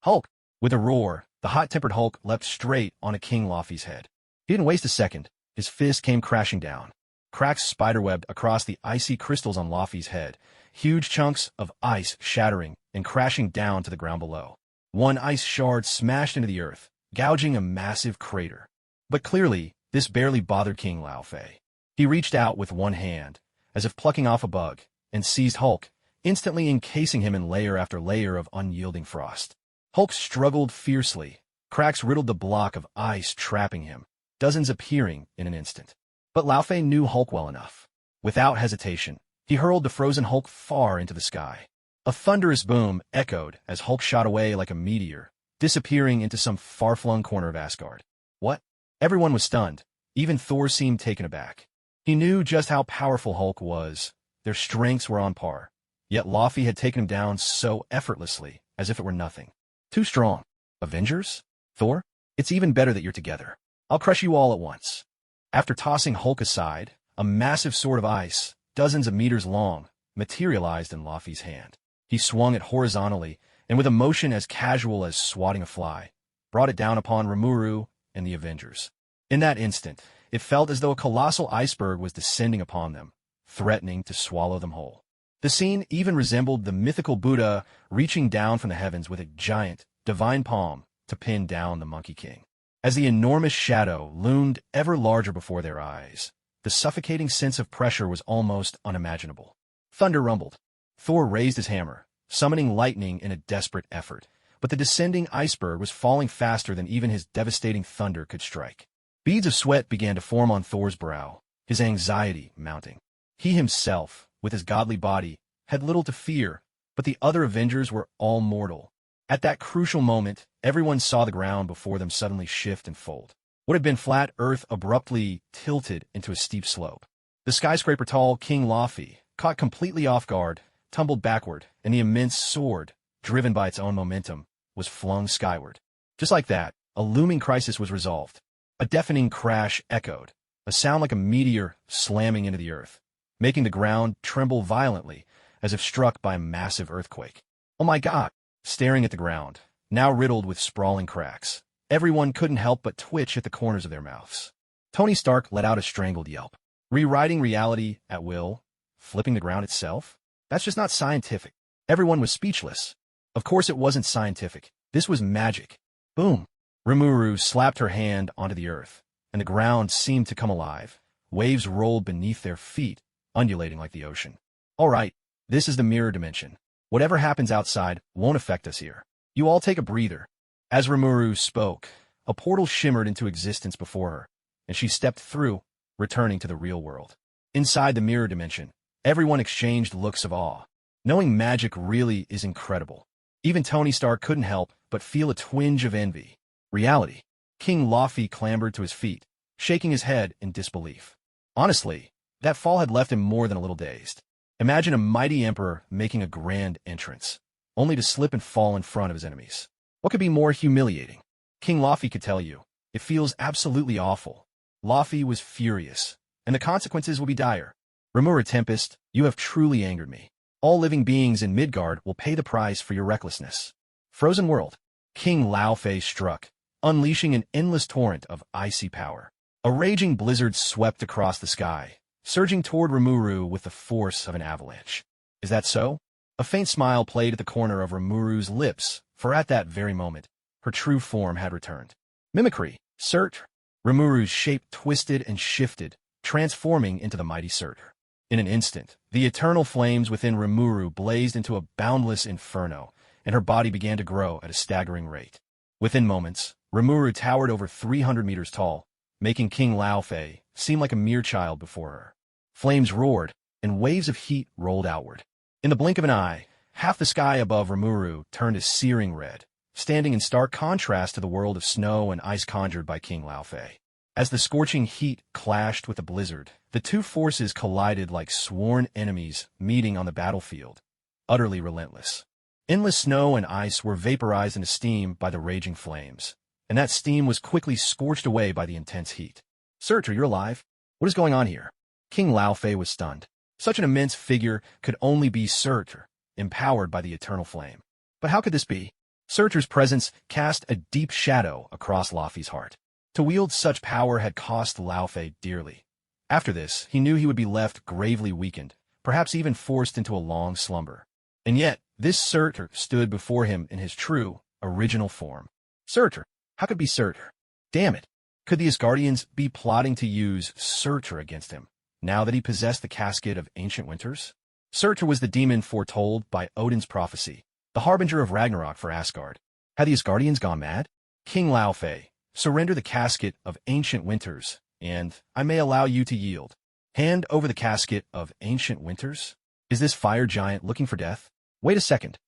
Hulk. With a roar, the hot-tempered Hulk leapt straight onto King Laufey's head. He didn't waste a second. His fist came crashing down. Cracks spiderwebbed across the icy crystals on Laufey's head, huge chunks of ice shattering and crashing down to the ground below. One ice shard smashed into the earth, gouging a massive crater. But clearly, this barely bothered King Lao Fei. He reached out with one hand, as if plucking off a bug, and seized Hulk, instantly encasing him in layer after layer of unyielding frost. Hulk struggled fiercely. Cracks riddled the block of ice trapping him, dozens appearing in an instant. But Lao Fei knew Hulk well enough. Without hesitation, he hurled the frozen Hulk far into the sky. A thunderous boom echoed as Hulk shot away like a meteor, disappearing into some far-flung corner of Asgard. What? Everyone was stunned. Even Thor seemed taken aback. He knew just how powerful Hulk was. Their strengths were on par. Yet Laufey had taken him down so effortlessly, as if it were nothing. Too strong. Avengers? Thor? It's even better that you're together. I'll crush you all at once. After tossing Hulk aside, a massive sword of ice, dozens of meters long, materialized in Laufey's hand. He swung it horizontally, and with a motion as casual as swatting a fly, brought it down upon Remuru and the Avengers. In that instant, it felt as though a colossal iceberg was descending upon them, threatening to swallow them whole. The scene even resembled the mythical Buddha reaching down from the heavens with a giant, divine palm to pin down the Monkey King. As the enormous shadow loomed ever larger before their eyes, the suffocating sense of pressure was almost unimaginable. Thunder rumbled. Thor raised his hammer, summoning lightning in a desperate effort, but the descending iceberg was falling faster than even his devastating thunder could strike. Beads of sweat began to form on Thor's brow, his anxiety mounting. He himself, with his godly body, had little to fear, but the other Avengers were all mortal. At that crucial moment, everyone saw the ground before them suddenly shift and fold. What had been flat earth abruptly tilted into a steep slope. The skyscraper-tall King Laufey, caught completely off guard, tumbled backward, and the immense sword, driven by its own momentum, was flung skyward. Just like that, a looming crisis was resolved. A deafening crash echoed, a sound like a meteor slamming into the earth, making the ground tremble violently, as if struck by a massive earthquake. Oh my God! Staring at the ground, now riddled with sprawling cracks, everyone couldn't help but twitch at the corners of their mouths. Tony Stark let out a strangled yelp. Rewriting reality at will, flipping the ground itself? That's just not scientific. Everyone was speechless. Of course it wasn't scientific. This was magic. Boom! Remuru slapped her hand onto the earth, and the ground seemed to come alive. Waves rolled beneath their feet, undulating like the ocean. All right, this is the mirror dimension. Whatever happens outside won't affect us here. You all take a breather. As Rimuru spoke, a portal shimmered into existence before her, and she stepped through, returning to the real world. Inside the mirror dimension, everyone exchanged looks of awe. Knowing magic really is incredible. Even Tony Stark couldn't help but feel a twinge of envy. Reality. King Laufey clambered to his feet, shaking his head in disbelief. Honestly, that fall had left him more than a little dazed. Imagine a mighty emperor making a grand entrance, only to slip and fall in front of his enemies. What could be more humiliating? King Laufey could tell you. It feels absolutely awful. Laufey was furious, and the consequences will be dire. Rimuru Tempest, you have truly angered me. All living beings in Midgard will pay the price for your recklessness. Frozen World. King Laufey struck, unleashing an endless torrent of icy power. A raging blizzard swept across the sky, surging toward Remuru with the force of an avalanche. Is that so? A faint smile played at the corner of Remuru's lips, for at that very moment, her true form had returned. Mimicry, Surt. Remuru's shape twisted and shifted, transforming into the mighty Surtur. In an instant, the eternal flames within Remuru blazed into a boundless inferno, and her body began to grow at a staggering rate. Within moments, Remuru towered over 300 meters tall, making King Laufey seem like a mere child before her. Flames roared, and waves of heat rolled outward. In the blink of an eye, half the sky above Remuru turned a searing red, standing in stark contrast to the world of snow and ice conjured by King Laufey. As the scorching heat clashed with the blizzard, the two forces collided like sworn enemies meeting on the battlefield, utterly relentless. Endless snow and ice were vaporized into steam by the raging flames, and that steam was quickly scorched away by the intense heat. Surtur, you're alive? What is going on here? King Laufey was stunned. Such an immense figure could only be Surtur, empowered by the eternal flame. But how could this be? Surtur's presence cast a deep shadow across Laufey's heart. To wield such power had cost Laufey dearly. After this, he knew he would be left gravely weakened, perhaps even forced into a long slumber. And yet, this Surtur stood before him in his true, original form. Surtur? How could it be Surtur? Damn it! Could the Asgardians be plotting to use Surtur against him, now that he possessed the casket of ancient winters? Surtur was the demon foretold by Odin's prophecy, the harbinger of Ragnarok for Asgard. Had the Asgardians gone mad? King Laufey, surrender the casket of ancient winters, and I may allow you to yield. Hand over the casket of ancient winters? Is this fire giant looking for death? Wait a second.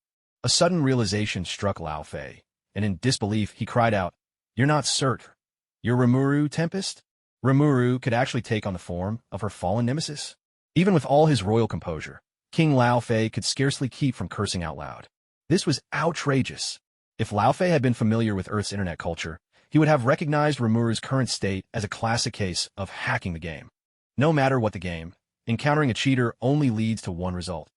A sudden realization struck Laufey, and in disbelief he cried out, "You're not Surtur. You're Rimuru Tempest?" Rimuru could actually take on the form of her fallen nemesis. Even with all his royal composure, King Laufey could scarcely keep from cursing out loud. This was outrageous. If Laufey had been familiar with Earth's internet culture, he would have recognized Rimuru's current state as a classic case of hacking the game. No matter what the game, encountering a cheater only leads to one result: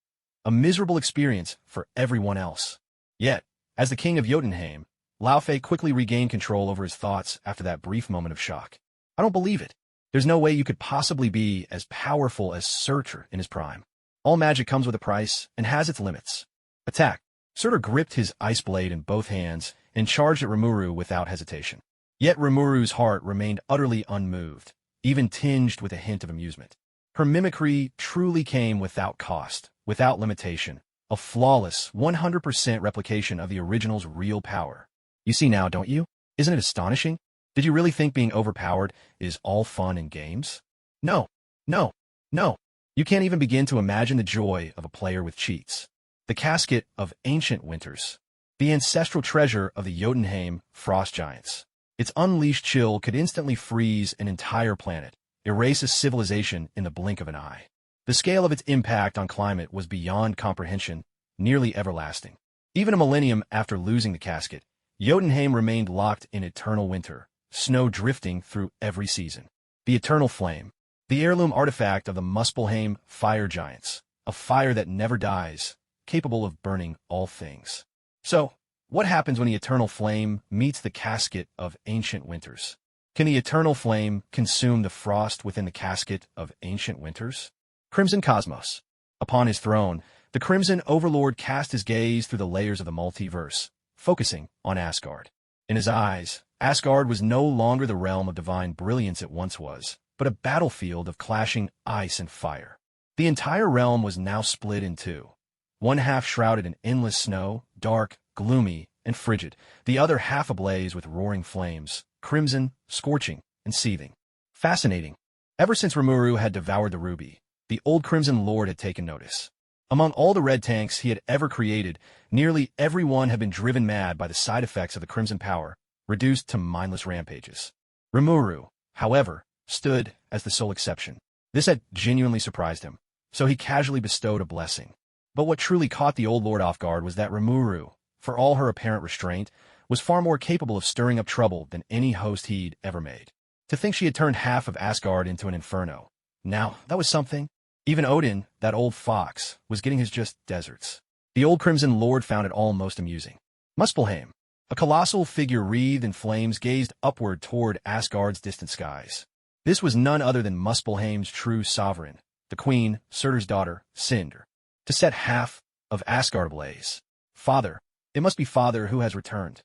a miserable experience for everyone else. Yet, as the king of Jotunheim, Laufey quickly regained control over his thoughts after that brief moment of shock. I don't believe it. There's no way you could possibly be as powerful as Surtur in his prime. All magic comes with a price and has its limits. Attack. Surtur gripped his ice blade in both hands and charged at Remuru without hesitation. Yet Remuru's heart remained utterly unmoved, even tinged with a hint of amusement. Her mimicry truly came without cost, without limitation, a flawless 100% replication of the original's real power. You see now, don't you? Isn't it astonishing? Did you really think being overpowered is all fun and games? No, no, no. You can't even begin to imagine the joy of a player with cheats. The casket of ancient winters, the ancestral treasure of the Jotunheim frost giants. Its unleashed chill could instantly freeze an entire planet, erase a civilization in the blink of an eye. The scale of its impact on climate was beyond comprehension, nearly everlasting. Even a millennium after losing the casket, Jotunheim remained locked in eternal winter, snow drifting through every season. The eternal flame, the heirloom artifact of the Muspelheim fire giants, a fire that never dies, capable of burning all things. So, what happens when the eternal flame meets the casket of ancient winters? Can the eternal flame consume the frost within the casket of ancient winters? Crimson Cosmos. Upon his throne, the Crimson Overlord cast his gaze through the layers of the multiverse, focusing on Asgard. In his eyes, Asgard was no longer the realm of divine brilliance it once was, but a battlefield of clashing ice and fire. The entire realm was now split in two. One half shrouded in endless snow, dark, gloomy, and frigid, the other half ablaze with roaring flames, crimson, scorching, and seething. Fascinating. Ever since Rimuru had devoured the ruby, the old Crimson Lord had taken notice. Among all the red tanks he had ever created, nearly everyone had been driven mad by the side effects of the Crimson power, reduced to mindless rampages. Remuru, however, stood as the sole exception. This had genuinely surprised him. so he casually bestowed a blessing. But what truly caught the old lord off guard was that Remuru, for all her apparent restraint, was far more capable of stirring up trouble than any host he'd ever made. To think she had turned half of Asgard into an inferno. Now, that was something. Even Odin, that old fox, was getting his just deserts. The old Crimson Lord found it all most amusing. Muspelheim, a colossal figure wreathed in flames, gazed upward toward Asgard's distant skies. This was none other than Muspelheim's true sovereign, the queen, Surtur's daughter, Sindr. To set half of Asgard ablaze. Father, it must be Father who has returned.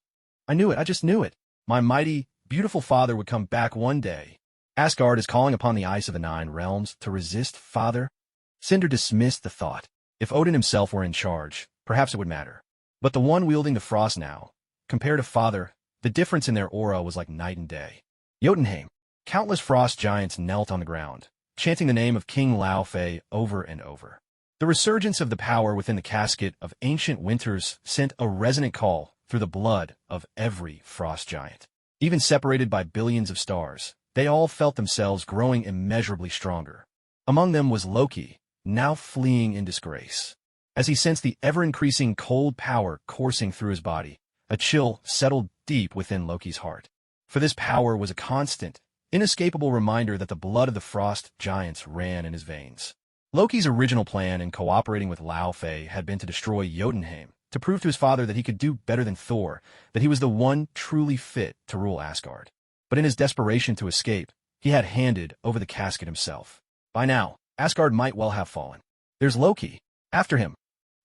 I knew it, I just knew it. My mighty, beautiful father would come back one day. Asgard is calling upon the ice of the Nine Realms to resist Father. Sindr dismissed the thought. If Odin himself were in charge, perhaps it would matter. But the one wielding the frost now, compared to Father, the difference in their aura was like night and day. Jotunheim. Countless frost giants knelt on the ground, chanting the name of King Laufey over and over. The resurgence of the power within the casket of ancient winters sent a resonant call through the blood of every frost giant. Even separated by billions of stars, they all felt themselves growing immeasurably stronger. Among them was Loki, now fleeing in disgrace. As he sensed the ever-increasing cold power coursing through his body, a chill settled deep within Loki's heart. For this power was a constant, inescapable reminder that the blood of the frost giants ran in his veins. Loki's original plan in cooperating with Laufey had been to destroy Jotunheim, to prove to his father that he could do better than Thor, that he was the one truly fit to rule Asgard. But in his desperation to escape, he had handed over the casket himself. By now, Asgard might well have fallen. There's Loki. After him.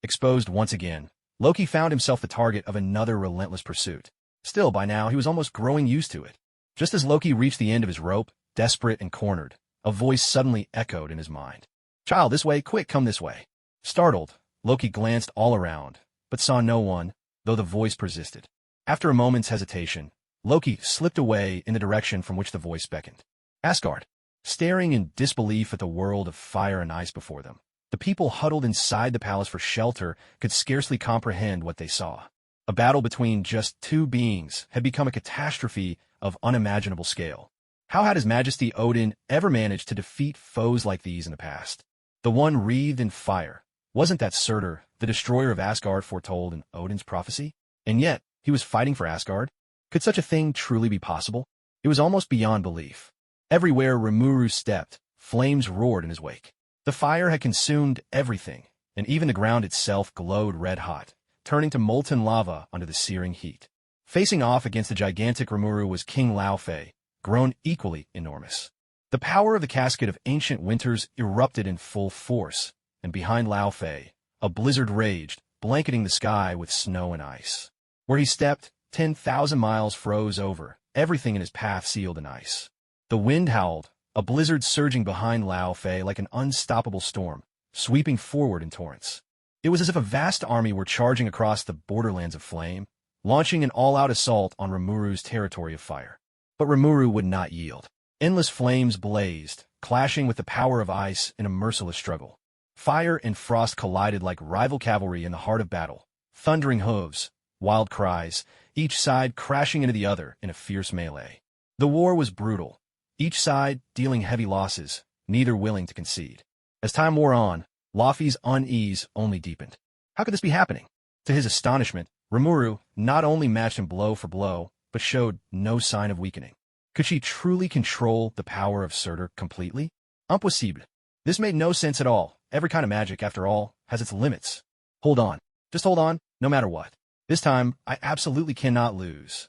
Exposed once again, Loki found himself the target of another relentless pursuit. Still, by now, he was almost growing used to it. Just as Loki reached the end of his rope, desperate and cornered, a voice suddenly echoed in his mind. Child, this way, quick, come this way. Startled, Loki glanced all around, but saw no one, though the voice persisted. After a moment's hesitation, Loki slipped away in the direction from which the voice beckoned. Asgard. Staring in disbelief at the world of fire and ice before them, the people huddled inside the palace for shelter could scarcely comprehend what they saw. A battle between just two beings had become a catastrophe of unimaginable scale. How had His Majesty Odin ever managed to defeat foes like these in the past? The one wreathed in fire. Wasn't that Surtur, the destroyer of Asgard, foretold in Odin's prophecy? And yet, he was fighting for Asgard? Could such a thing truly be possible? It was almost beyond belief. Everywhere Rimuru stepped, flames roared in his wake. The fire had consumed everything, and even the ground itself glowed red-hot, turning to molten lava under the searing heat. Facing off against the gigantic Remuru was King Laufey, grown equally enormous. The power of the casket of ancient winters erupted in full force, and behind Laufey, a blizzard raged, blanketing the sky with snow and ice. Where he stepped, 10,000 miles froze over, everything in his path sealed in ice. The wind howled, a blizzard surging behind Laufey like an unstoppable storm, sweeping forward in torrents. It was as if a vast army were charging across the borderlands of flame, launching an all-out assault on Rimuru's territory of fire. But Rimuru would not yield. Endless flames blazed, clashing with the power of ice in a merciless struggle. Fire and frost collided like rival cavalry in the heart of battle, thundering hooves, wild cries, each side crashing into the other in a fierce melee. The war was brutal, each side dealing heavy losses, neither willing to concede. As time wore on, Laufey's unease only deepened. How could this be happening? To his astonishment, Remuru not only matched him blow for blow, but showed no sign of weakening. Could she truly control the power of Surtur completely? Impossible. This made no sense at all. Every kind of magic, after all, has its limits. Hold on. Just hold on, no matter what. This time, I absolutely cannot lose.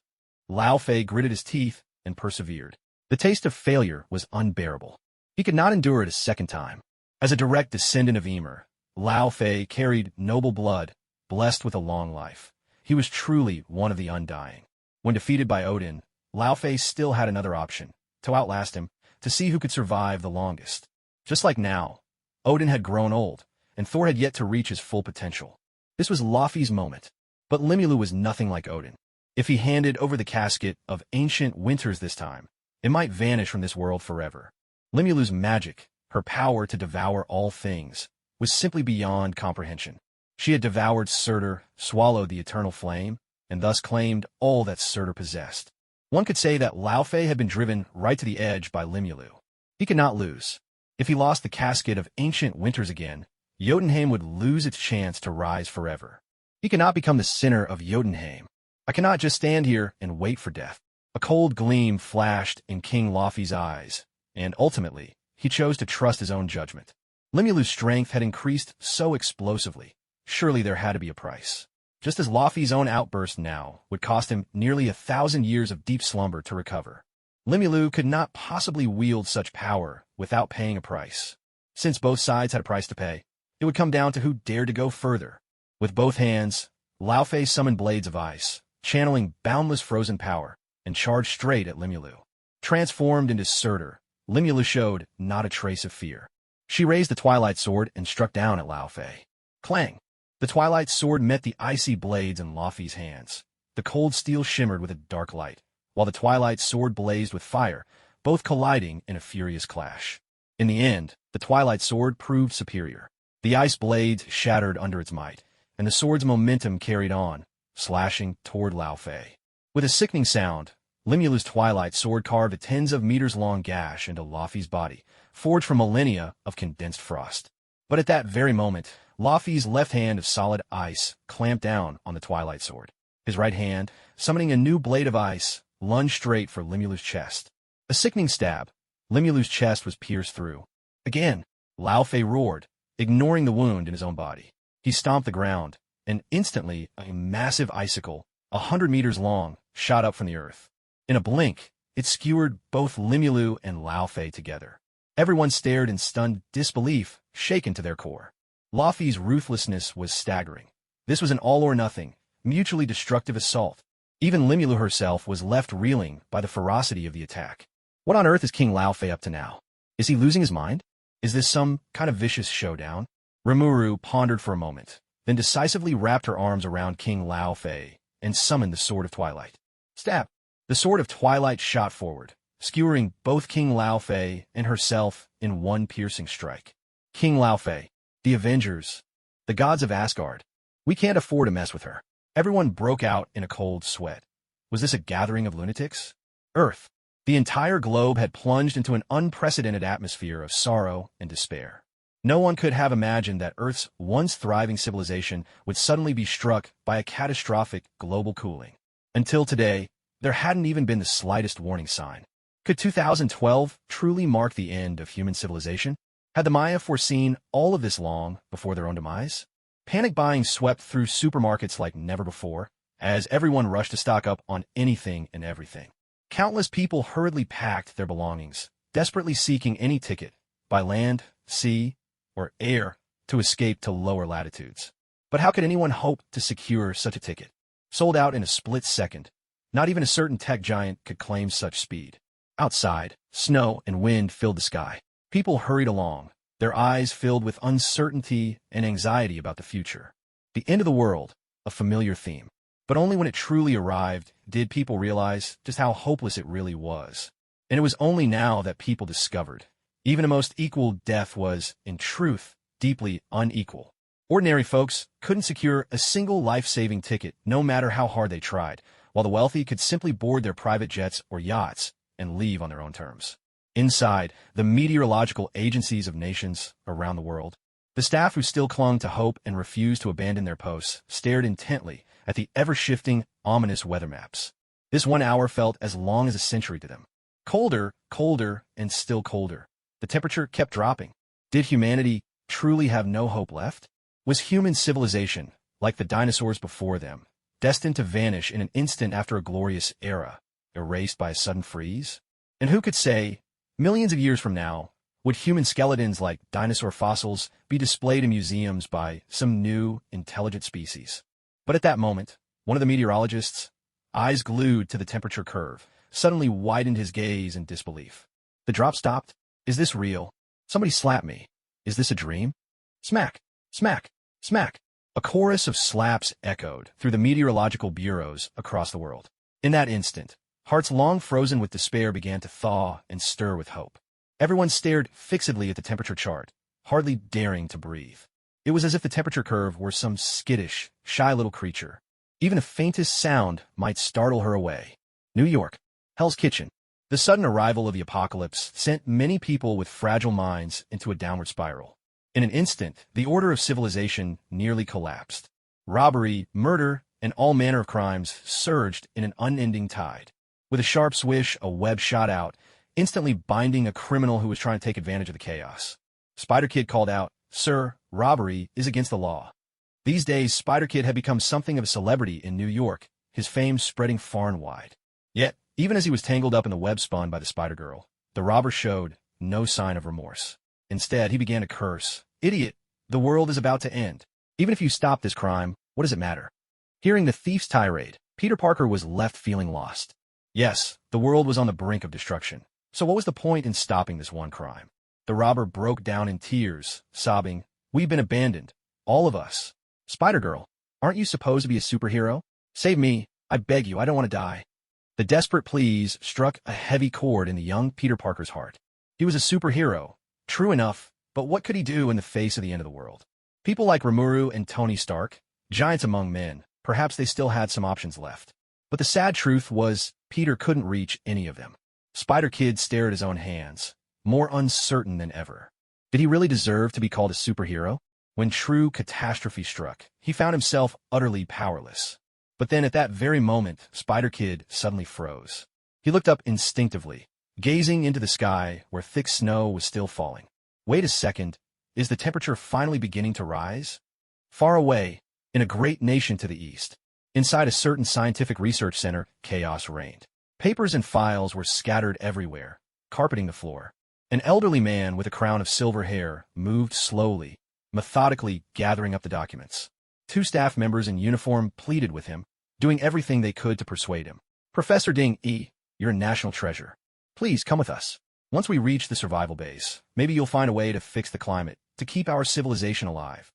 Laufey gritted his teeth and persevered. The taste of failure was unbearable. He could not endure it a second time. As a direct descendant of Ymir, Laufey carried noble blood, blessed with a long life. He was truly one of the undying. When defeated by Odin, Laufey still had another option, to outlast him, to see who could survive the longest. Just like now, Odin had grown old, and Thor had yet to reach his full potential. This was Laufey's moment. But Rimuru was nothing like Odin. If he handed over the casket of ancient winters this time, it might vanish from this world forever. Rimuru's magic, her power to devour all things, was simply beyond comprehension. She had devoured Surtur, swallowed the eternal flame, and thus claimed all that Surtur possessed. One could say that Laufey had been driven right to the edge by Rimuru. He could not lose. If he lost the casket of ancient winters again, Jotunheim would lose its chance to rise forever. He cannot become the sinner of Jotunheim. I cannot just stand here and wait for death. A cold gleam flashed in King Laufey's eyes, and ultimately, he chose to trust his own judgment. Limulu's strength had increased so explosively. Surely there had to be a price. Just as Laufey's own outburst now would cost him nearly 1,000 years of deep slumber to recover. Limulu could not possibly wield such power without paying a price. Since both sides had a price to pay, it would come down to who dared to go further. With both hands, Laufey summoned blades of ice, channeling boundless frozen power, and charged straight at Limulu. Transformed into Surtur, Limulu showed not a trace of fear. She raised the Twilight Sword and struck down at Laufey. Clang! The Twilight Sword met the icy blades in Laufey's hands. The cold steel shimmered with a dark light, while the Twilight Sword blazed with fire, both colliding in a furious clash. In the end, the Twilight Sword proved superior. The ice blades shattered under its might, and the sword's momentum carried on, slashing toward Laufey. With a sickening sound, Limulu's Twilight Sword carved a tens of meters-long gash into Laufey's body, forged from millennia of condensed frost. But at that very moment, Laufey's left hand of solid ice clamped down on the Twilight Sword. His right hand, summoning a new blade of ice, lunged straight for Limulu's chest. A sickening stab. Limulu's chest was pierced through. Again, Laufey roared, ignoring the wound in his own body. He stomped the ground, and instantly a massive icicle, 100 meters long, shot up from the earth. In a blink, it skewered both Limulu and Laufey together. Everyone stared in stunned disbelief, shaken to their core. Laufey's ruthlessness was staggering. This was an all-or-nothing, mutually destructive assault. Even Limulu herself was left reeling by the ferocity of the attack. What on earth is King Laufey up to now? Is he losing his mind? Is this some kind of vicious showdown? Remuru pondered for a moment, then decisively wrapped her arms around King Laufey and summoned the Sword of Twilight. Stab! The Sword of Twilight shot forward, skewering both King Laufey and herself in one piercing strike. King Laufey, the Avengers, the gods of Asgard. We can't afford to mess with her. Everyone broke out in a cold sweat. Was this a gathering of lunatics? Earth. The entire globe had plunged into an unprecedented atmosphere of sorrow and despair. No one could have imagined that Earth's once thriving civilization would suddenly be struck by a catastrophic global cooling. Until today, there hadn't even been the slightest warning sign. Could 2012 truly mark the end of human civilization? Had the Maya foreseen all of this long before their own demise? Panic buying swept through supermarkets like never before, as everyone rushed to stock up on anything and everything. Countless people hurriedly packed their belongings, desperately seeking any ticket, by land, sea, or air, to escape to lower latitudes. But how could anyone hope to secure such a ticket? Sold out in a split second. Not even a certain tech giant could claim such speed. Outside, snow and wind filled the sky. People hurried along, their eyes filled with uncertainty and anxiety about the future. The end of the world, a familiar theme. But only when it truly arrived did people realize just how hopeless it really was. And it was only now that people discovered even a most equal death was, in truth, deeply unequal. Ordinary folks couldn't secure a single life-saving ticket no matter how hard they tried, while the wealthy could simply board their private jets or yachts and leave on their own terms. Inside, the meteorological agencies of nations around the world, the staff who still clung to hope and refused to abandon their posts stared intently at the ever-shifting, ominous weather maps. This 1 hour felt as long as a century to them. Colder, colder, and still colder. The temperature kept dropping. Did humanity truly have no hope left? Was human civilization, like the dinosaurs before them, destined to vanish in an instant after a glorious era, erased by a sudden freeze? And who could say, millions of years from now, would human skeletons like dinosaur fossils be displayed in museums by some new, intelligent species? But at that moment, one of the meteorologists, eyes glued to the temperature curve, suddenly widened his gaze in disbelief. The drop stopped. Is this real? Somebody slap me. Is this a dream? Smack, smack, smack. A chorus of slaps echoed through the meteorological bureaus across the world. In that instant, hearts long frozen with despair began to thaw and stir with hope. Everyone stared fixedly at the temperature chart, hardly daring to breathe. It was as if the temperature curve were some skittish, shy little creature. Even the faintest sound might startle her away. New York. Hell's Kitchen. The sudden arrival of the apocalypse sent many people with fragile minds into a downward spiral. In an instant, the order of civilization nearly collapsed. Robbery, murder, and all manner of crimes surged in an unending tide. With a sharp swish, a web shot out, instantly binding a criminal who was trying to take advantage of the chaos. Spider Kid called out, "Sir, robbery is against the law." These days, Spider Kid had become something of a celebrity in New York, his fame spreading far and wide. Yet, even as he was tangled up in the web spun by the Spider Girl, the robber showed no sign of remorse. Instead, he began to curse. "Idiot! The world is about to end. Even if you stop this crime, what does it matter?" Hearing the thief's tirade, Peter Parker was left feeling lost. Yes, the world was on the brink of destruction. So what was the point in stopping this one crime? The robber broke down in tears, sobbing, "We've been abandoned. All of us. Spider-Girl, aren't you supposed to be a superhero? Save me. I beg you, I don't want to die." The desperate pleas struck a heavy chord in the young Peter Parker's heart. He was a superhero, true enough, but what could he do in the face of the end of the world? People like Rimuru and Tony Stark, giants among men, perhaps they still had some options left. But the sad truth was, Peter couldn't reach any of them. Spider-Kid stared at his own hands, more uncertain than ever. Did he really deserve to be called a superhero? When true catastrophe struck, he found himself utterly powerless. But then at that very moment, Spider-Kid suddenly froze. He looked up instinctively, gazing into the sky where thick snow was still falling. Wait a second, is the temperature finally beginning to rise? Far away, in a great nation to the east, inside a certain scientific research center, chaos reigned. Papers and files were scattered everywhere, carpeting the floor. An elderly man with a crown of silver hair moved slowly, methodically gathering up the documents. Two staff members in uniform pleaded with him, doing everything they could to persuade him. "Professor Ding, you're a national treasure. Please come with us. Once we reach the survival base, maybe you'll find a way to fix the climate, to keep our civilization alive."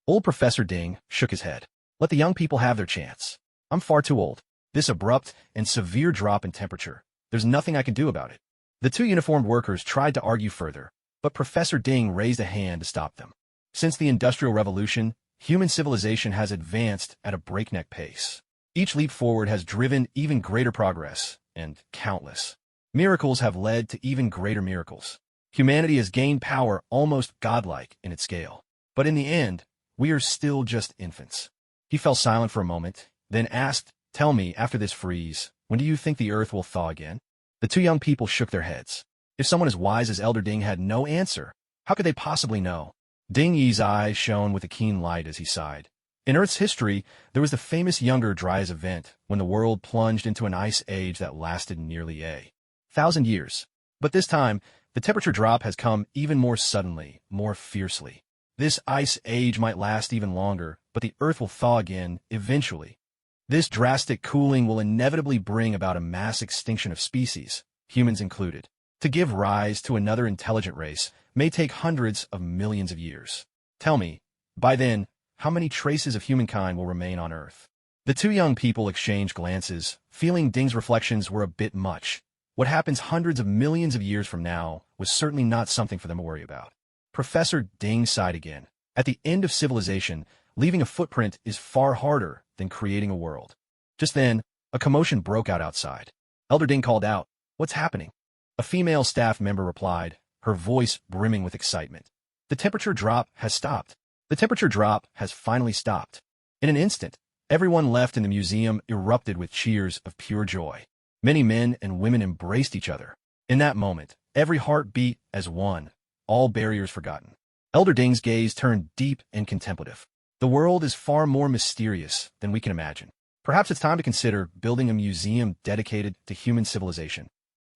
Old Professor Ding shook his head. "Let the young people have their chance. I'm far too old. This abrupt and severe drop in temperature, there's nothing I can do about it." The two uniformed workers tried to argue further, but Professor Ding raised a hand to stop them. Since the Industrial Revolution, human civilization has advanced at a breakneck pace. Each leap forward has driven even greater progress, and countless miracles have led to even greater miracles. Humanity has gained power almost godlike in its scale. But in the end, we are still just infants. He fell silent for a moment, then asked, "Tell me, after this freeze, when do you think the earth will thaw again?" The two young people shook their heads. If someone as wise as Elder Ding had no answer, how could they possibly know? Ding Yi's eyes shone with a keen light as he sighed. In Earth's history, there was the famous Younger Dryas event when the world plunged into an ice age that lasted nearly 1,000 years. But this time, the temperature drop has come even more suddenly, more fiercely. This ice age might last even longer, but the Earth will thaw again, eventually. This drastic cooling will inevitably bring about a mass extinction of species, humans included. To give rise to another intelligent race may take hundreds of millions of years. Tell me, by then, how many traces of humankind will remain on Earth? The two young people exchanged glances, feeling Ding's reflections were a bit much. What happens hundreds of millions of years from now was certainly not something for them to worry about. Professor Ding sighed again. At the end of civilization, leaving a footprint is far harder than creating a world. Just then, a commotion broke out outside. Elder Ding called out, "What's happening?" A female staff member replied, her voice brimming with excitement. "The temperature drop has stopped. The temperature drop has finally stopped." In an instant, everyone left in the museum erupted with cheers of pure joy. Many men and women embraced each other. In that moment, every heart beat as one, all barriers forgotten. Elder Ding's gaze turned deep and contemplative. The world is far more mysterious than we can imagine. Perhaps it's time to consider building a museum dedicated to human civilization.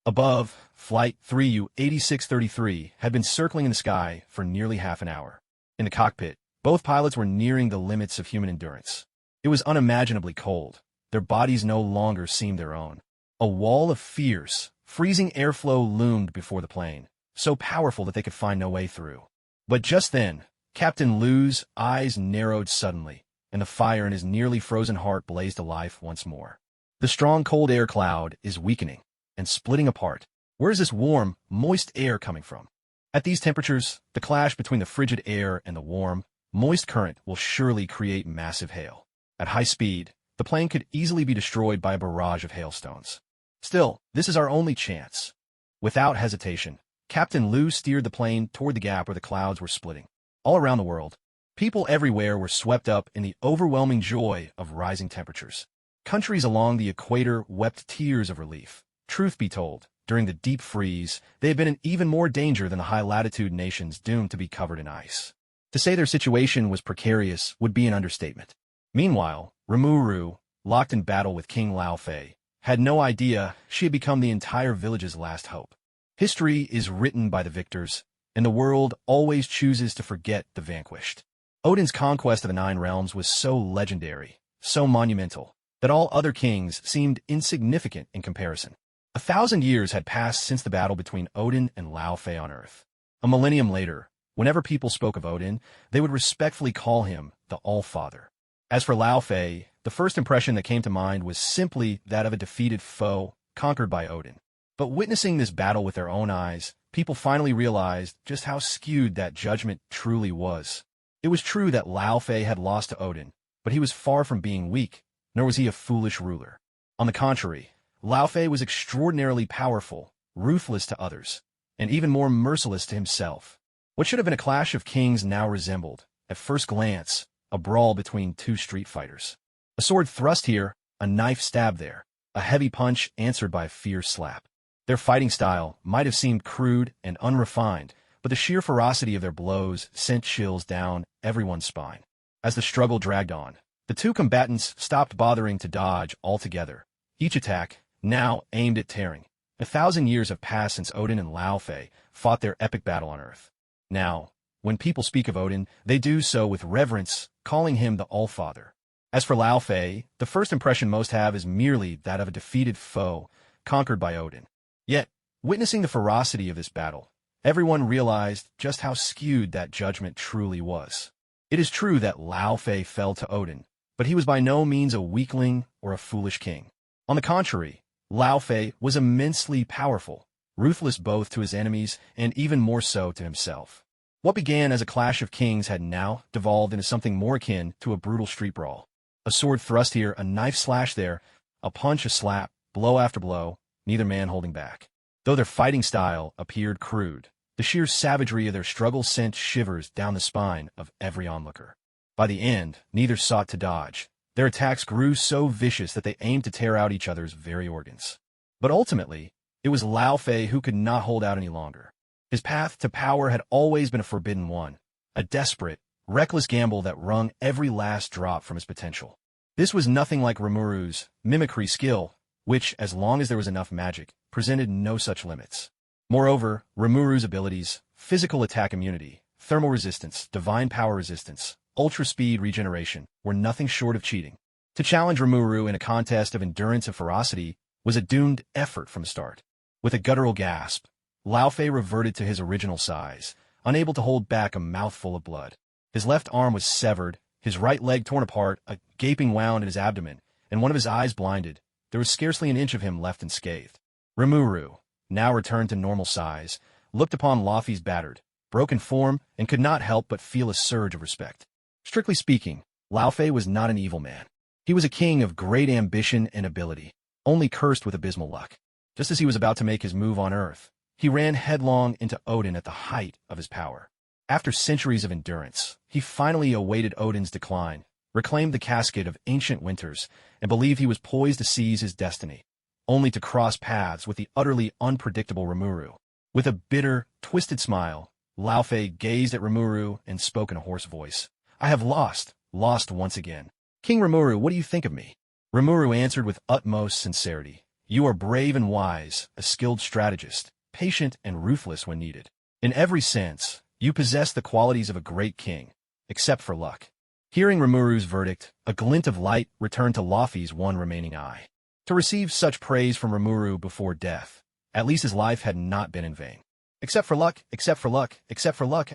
Above, Flight 3U-8633 had been circling in the sky for nearly half an hour. In the cockpit, both pilots were nearing the limits of human endurance. It was unimaginably cold. Their bodies no longer seemed their own. A wall of fierce, freezing airflow loomed before the plane, so powerful that they could find no way through. But just then, Captain Liu's eyes narrowed suddenly, and the fire in his nearly frozen heart blazed to life once more. The strong cold air cloud is weakening and splitting apart. Where is this warm, moist air coming from? At these temperatures, the clash between the frigid air and the warm, moist current will surely create massive hail. At high speed, the plane could easily be destroyed by a barrage of hailstones. Still, this is our only chance. Without hesitation, Captain Liu steered the plane toward the gap where the clouds were splitting. All around the world, people everywhere were swept up in the overwhelming joy of rising temperatures. Countries along the equator wept tears of relief. Truth be told, during the deep freeze, they had been in even more danger than the high-latitude nations doomed to be covered in ice. To say their situation was precarious would be an understatement. Meanwhile, Remuru, locked in battle with King Lao Fei, had no idea she had become the entire village's last hope. History is written by the victors, and the world always chooses to forget the vanquished. Odin's conquest of the Nine Realms was so legendary, so monumental, that all other kings seemed insignificant in comparison. 1,000 years had passed since the battle between Odin and Lao Fei on Earth. A millennium later, whenever people spoke of Odin, they would respectfully call him the All-Father. As for Lao Fei, the first impression that came to mind was simply that of a defeated foe conquered by Odin. But witnessing this battle with their own eyes, people finally realized just how skewed that judgment truly was. It was true that Lao Fei had lost to Odin, but he was far from being weak, nor was he a foolish ruler. On the contrary, Lao Fei was extraordinarily powerful, ruthless to others, and even more merciless to himself. What should have been a clash of kings now resembled, at first glance, a brawl between two street fighters. A sword thrust here, a knife stabbed there, a heavy punch answered by a fierce slap. Their fighting style might have seemed crude and unrefined, but the sheer ferocity of their blows sent chills down everyone's spine. As the struggle dragged on, the two combatants stopped bothering to dodge altogether. Each attack, now aimed at tearing. 1,000 years have passed since Odin and Lao Fei fought their epic battle on Earth. Now, when people speak of Odin, they do so with reverence, calling him the All-Father. As for Lao Fei, the first impression most have is merely that of a defeated foe, conquered by Odin. Yet, witnessing the ferocity of this battle, everyone realized just how skewed that judgment truly was. It is true that Lao Fei fell to Odin, but he was by no means a weakling or a foolish king. On the contrary, Lao Fei was immensely powerful, ruthless both to his enemies and even more so to himself. What began as a clash of kings had now devolved into something more akin to a brutal street brawl. A sword thrust here, a knife slash there, a punch, a slap, blow after blow, neither man holding back. Though their fighting style appeared crude, the sheer savagery of their struggle sent shivers down the spine of every onlooker. By the end, neither sought to dodge. Their attacks grew so vicious that they aimed to tear out each other's very organs. But ultimately, it was Lao Fei who could not hold out any longer. His path to power had always been a forbidden one, a desperate, reckless gamble that wrung every last drop from his potential. This was nothing like Rimuru's mimicry skill, which, as long as there was enough magic, presented no such limits. Moreover, Rimuru's abilities, physical attack immunity, thermal resistance, divine power resistance, ultra-speed regeneration, were nothing short of cheating. To challenge Rimuru in a contest of endurance and ferocity was a doomed effort from the start. With a guttural gasp, Lao Fei reverted to his original size, unable to hold back a mouthful of blood. His left arm was severed, his right leg torn apart, a gaping wound in his abdomen, and one of his eyes blinded. There was scarcely an inch of him left unscathed. Remuru, now returned to normal size, looked upon Lao Fei's battered, broken form and could not help but feel a surge of respect. Strictly speaking, Lao Fei was not an evil man. He was a king of great ambition and ability, only cursed with abysmal luck. Just as he was about to make his move on Earth, he ran headlong into Odin at the height of his power. After centuries of endurance, he finally awaited Odin's decline, reclaimed the casket of ancient winters, and believed he was poised to seize his destiny, only to cross paths with the utterly unpredictable Remuru. With a bitter, twisted smile, Lao Fei gazed at Remuru and spoke in a hoarse voice. "I have lost once again. King Remuru, what do you think of me?" Remuru answered with utmost sincerity. "You are brave and wise, a skilled strategist, patient and ruthless when needed. In every sense, you possess the qualities of a great king, except for luck." Hearing Rimuru's verdict, a glint of light returned to Lao Fei's one remaining eye. To receive such praise from Rimuru before death, at least his life had not been in vain. Except for luck, except for luck, except for luck.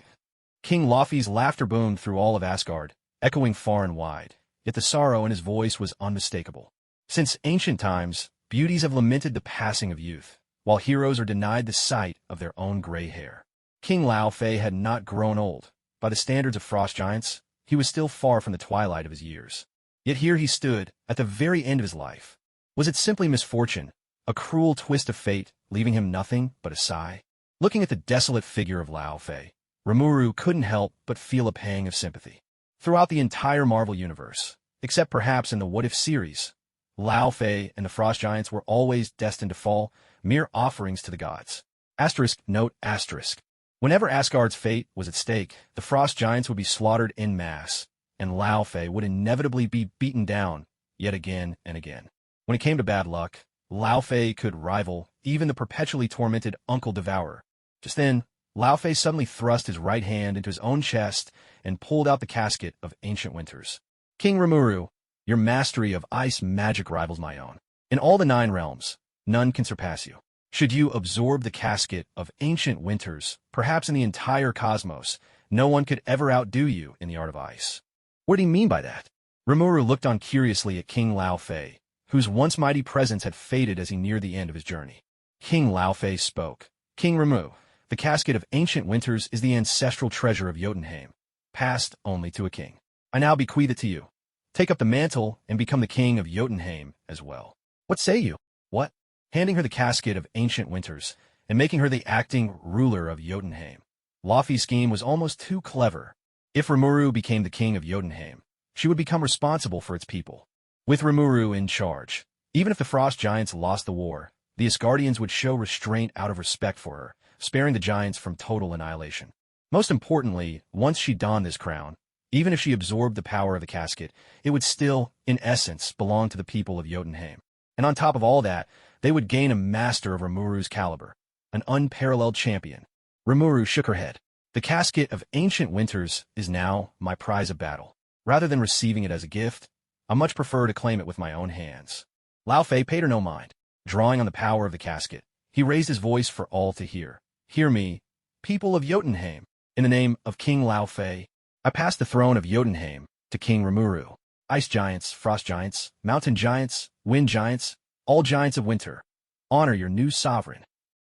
King Lao Fei's laughter boomed through all of Asgard, echoing far and wide, yet the sorrow in his voice was unmistakable. Since ancient times, beauties have lamented the passing of youth, while heroes are denied the sight of their own gray hair. King Lao Fei had not grown old. By the standards of frost giants, he was still far from the twilight of his years. Yet here he stood, at the very end of his life. Was it simply misfortune, A cruel twist of fate, leaving him nothing but a sigh. Looking at the desolate figure of Lao Fei, Rimuru couldn't help but feel a pang of sympathy. Throughout the entire Marvel Universe, except perhaps in the What If series, Lao Fei and the Frost Giants were always destined to fall, mere offerings to the gods. Note asterisk. Whenever Asgard's fate was at stake, the Frost Giants would be slaughtered en masse, and Lao Fei would inevitably be beaten down, yet again and again. When it came to bad luck, Lao Fei could rival even the perpetually tormented Uncle Devourer. Just then, Lao Fei suddenly thrust his right hand into his own chest and pulled out the casket of ancient winters. King Remuru, your mastery of ice magic rivals my own. In all the 9 realms, none can surpass you. Should you absorb the casket of ancient winters, perhaps in the entire cosmos, no one could ever outdo you in the art of ice. What did he mean by that? Rimuru looked on curiously at King Lao Fei, whose once mighty presence had faded as he neared the end of his journey. King Lao Fei spoke. King Remuru, the casket of ancient winters is the ancestral treasure of Jotunheim, passed only to a king. I now bequeath it to you. Take up the mantle and become the king of Jotunheim as well. What say you? What? Handing her the casket of ancient winters and making her the acting ruler of Jotunheim. Laufey's scheme was almost too clever. If Remuru became the king of Jotunheim, she would become responsible for its people. With Remuru in charge, even if the Frost Giants lost the war, the Asgardians would show restraint out of respect for her, sparing the Giants from total annihilation. Most importantly, once she donned this crown, even if she absorbed the power of the casket, it would still, in essence, belong to the people of Jotunheim. And on top of all that, they would gain a master of Rimuru's caliber, an unparalleled champion. Rimuru shook her head. The casket of ancient winters is now my prize of battle. Rather than receiving it as a gift, I much prefer to claim it with my own hands. Lao Fei paid her no mind. Drawing on the power of the casket, he raised his voice for all to hear. Hear me, people of Jotunheim. In the name of King Lao Fei, I pass the throne of Jotunheim to King Rimuru. Ice giants, frost giants, mountain giants, wind giants, all giants of winter, honor your new sovereign.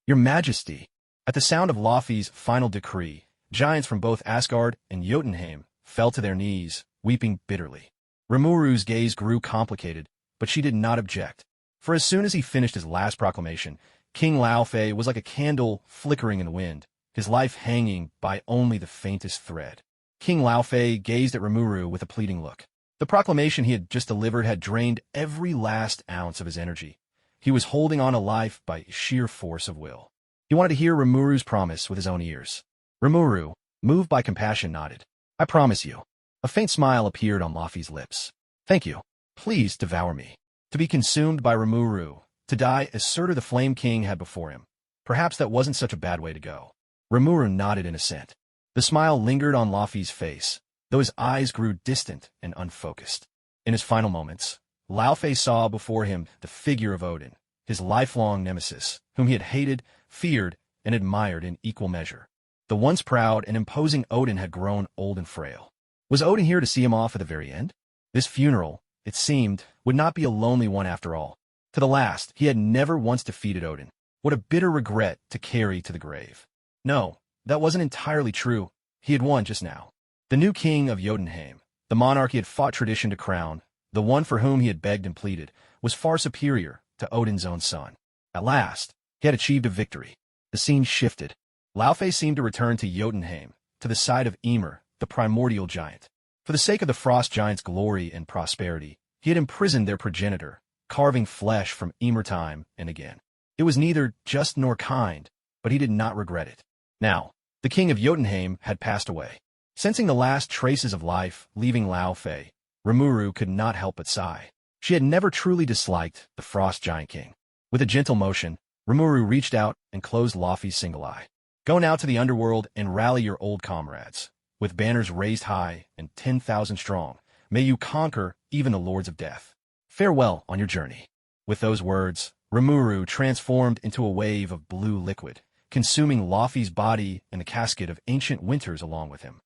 Your Majesty. At the sound of Laufey's final decree, giants from both Asgard and Jotunheim fell to their knees, weeping bitterly. Rimuru's gaze grew complicated, but she did not object. For as soon as he finished his last proclamation, King Lao Fei was like a candle flickering in the wind, his life hanging by only the faintest thread. King Lao Fei gazed at Rimuru with a pleading look. The proclamation he had just delivered had drained every last ounce of his energy. He was holding on to life by sheer force of will. He wanted to hear Rimuru's promise with his own ears. Rimuru, moved by compassion, nodded. I promise you. A faint smile appeared on Laufey's lips. Thank you. Please devour me. To be consumed by Rimuru, to die as Surtur the Flame King had before him. Perhaps that wasn't such a bad way to go. Rimuru nodded in assent. The smile lingered on Laufey's face, though his eyes grew distant and unfocused. In his final moments, Lao Fei saw before him the figure of Odin, his lifelong nemesis, whom he had hated, feared, and admired in equal measure. The once proud and imposing Odin had grown old and frail. Was Odin here to see him off at the very end? This funeral, it seemed, would not be a lonely one after all. To the last, he had never once defeated Odin. What a bitter regret to carry to the grave. No, that wasn't entirely true. He had won just now. The new king of Jotunheim, the monarch he had fought tradition to crown, the one for whom he had begged and pleaded, was far superior to Odin's own son. At last, he had achieved a victory. The scene shifted. Lao Fei seemed to return to Jotunheim, to the side of Ymir, the primordial giant. For the sake of the Frost Giants' glory and prosperity, he had imprisoned their progenitor, carving flesh from Ymir time and again. It was neither just nor kind, but he did not regret it. Now, the king of Jotunheim had passed away. Sensing the last traces of life leaving Lao Fei, Remuru could not help but sigh. She had never truly disliked the Frost Giant King. With a gentle motion, Remuru reached out and closed Laufey's single eye. Go now to the underworld and rally your old comrades. With banners raised high and 10,000 strong, may you conquer even the lords of death. Farewell on your journey. With those words, Rimuru transformed into a wave of blue liquid, consuming Laufey's body and the casket of ancient winters along with him.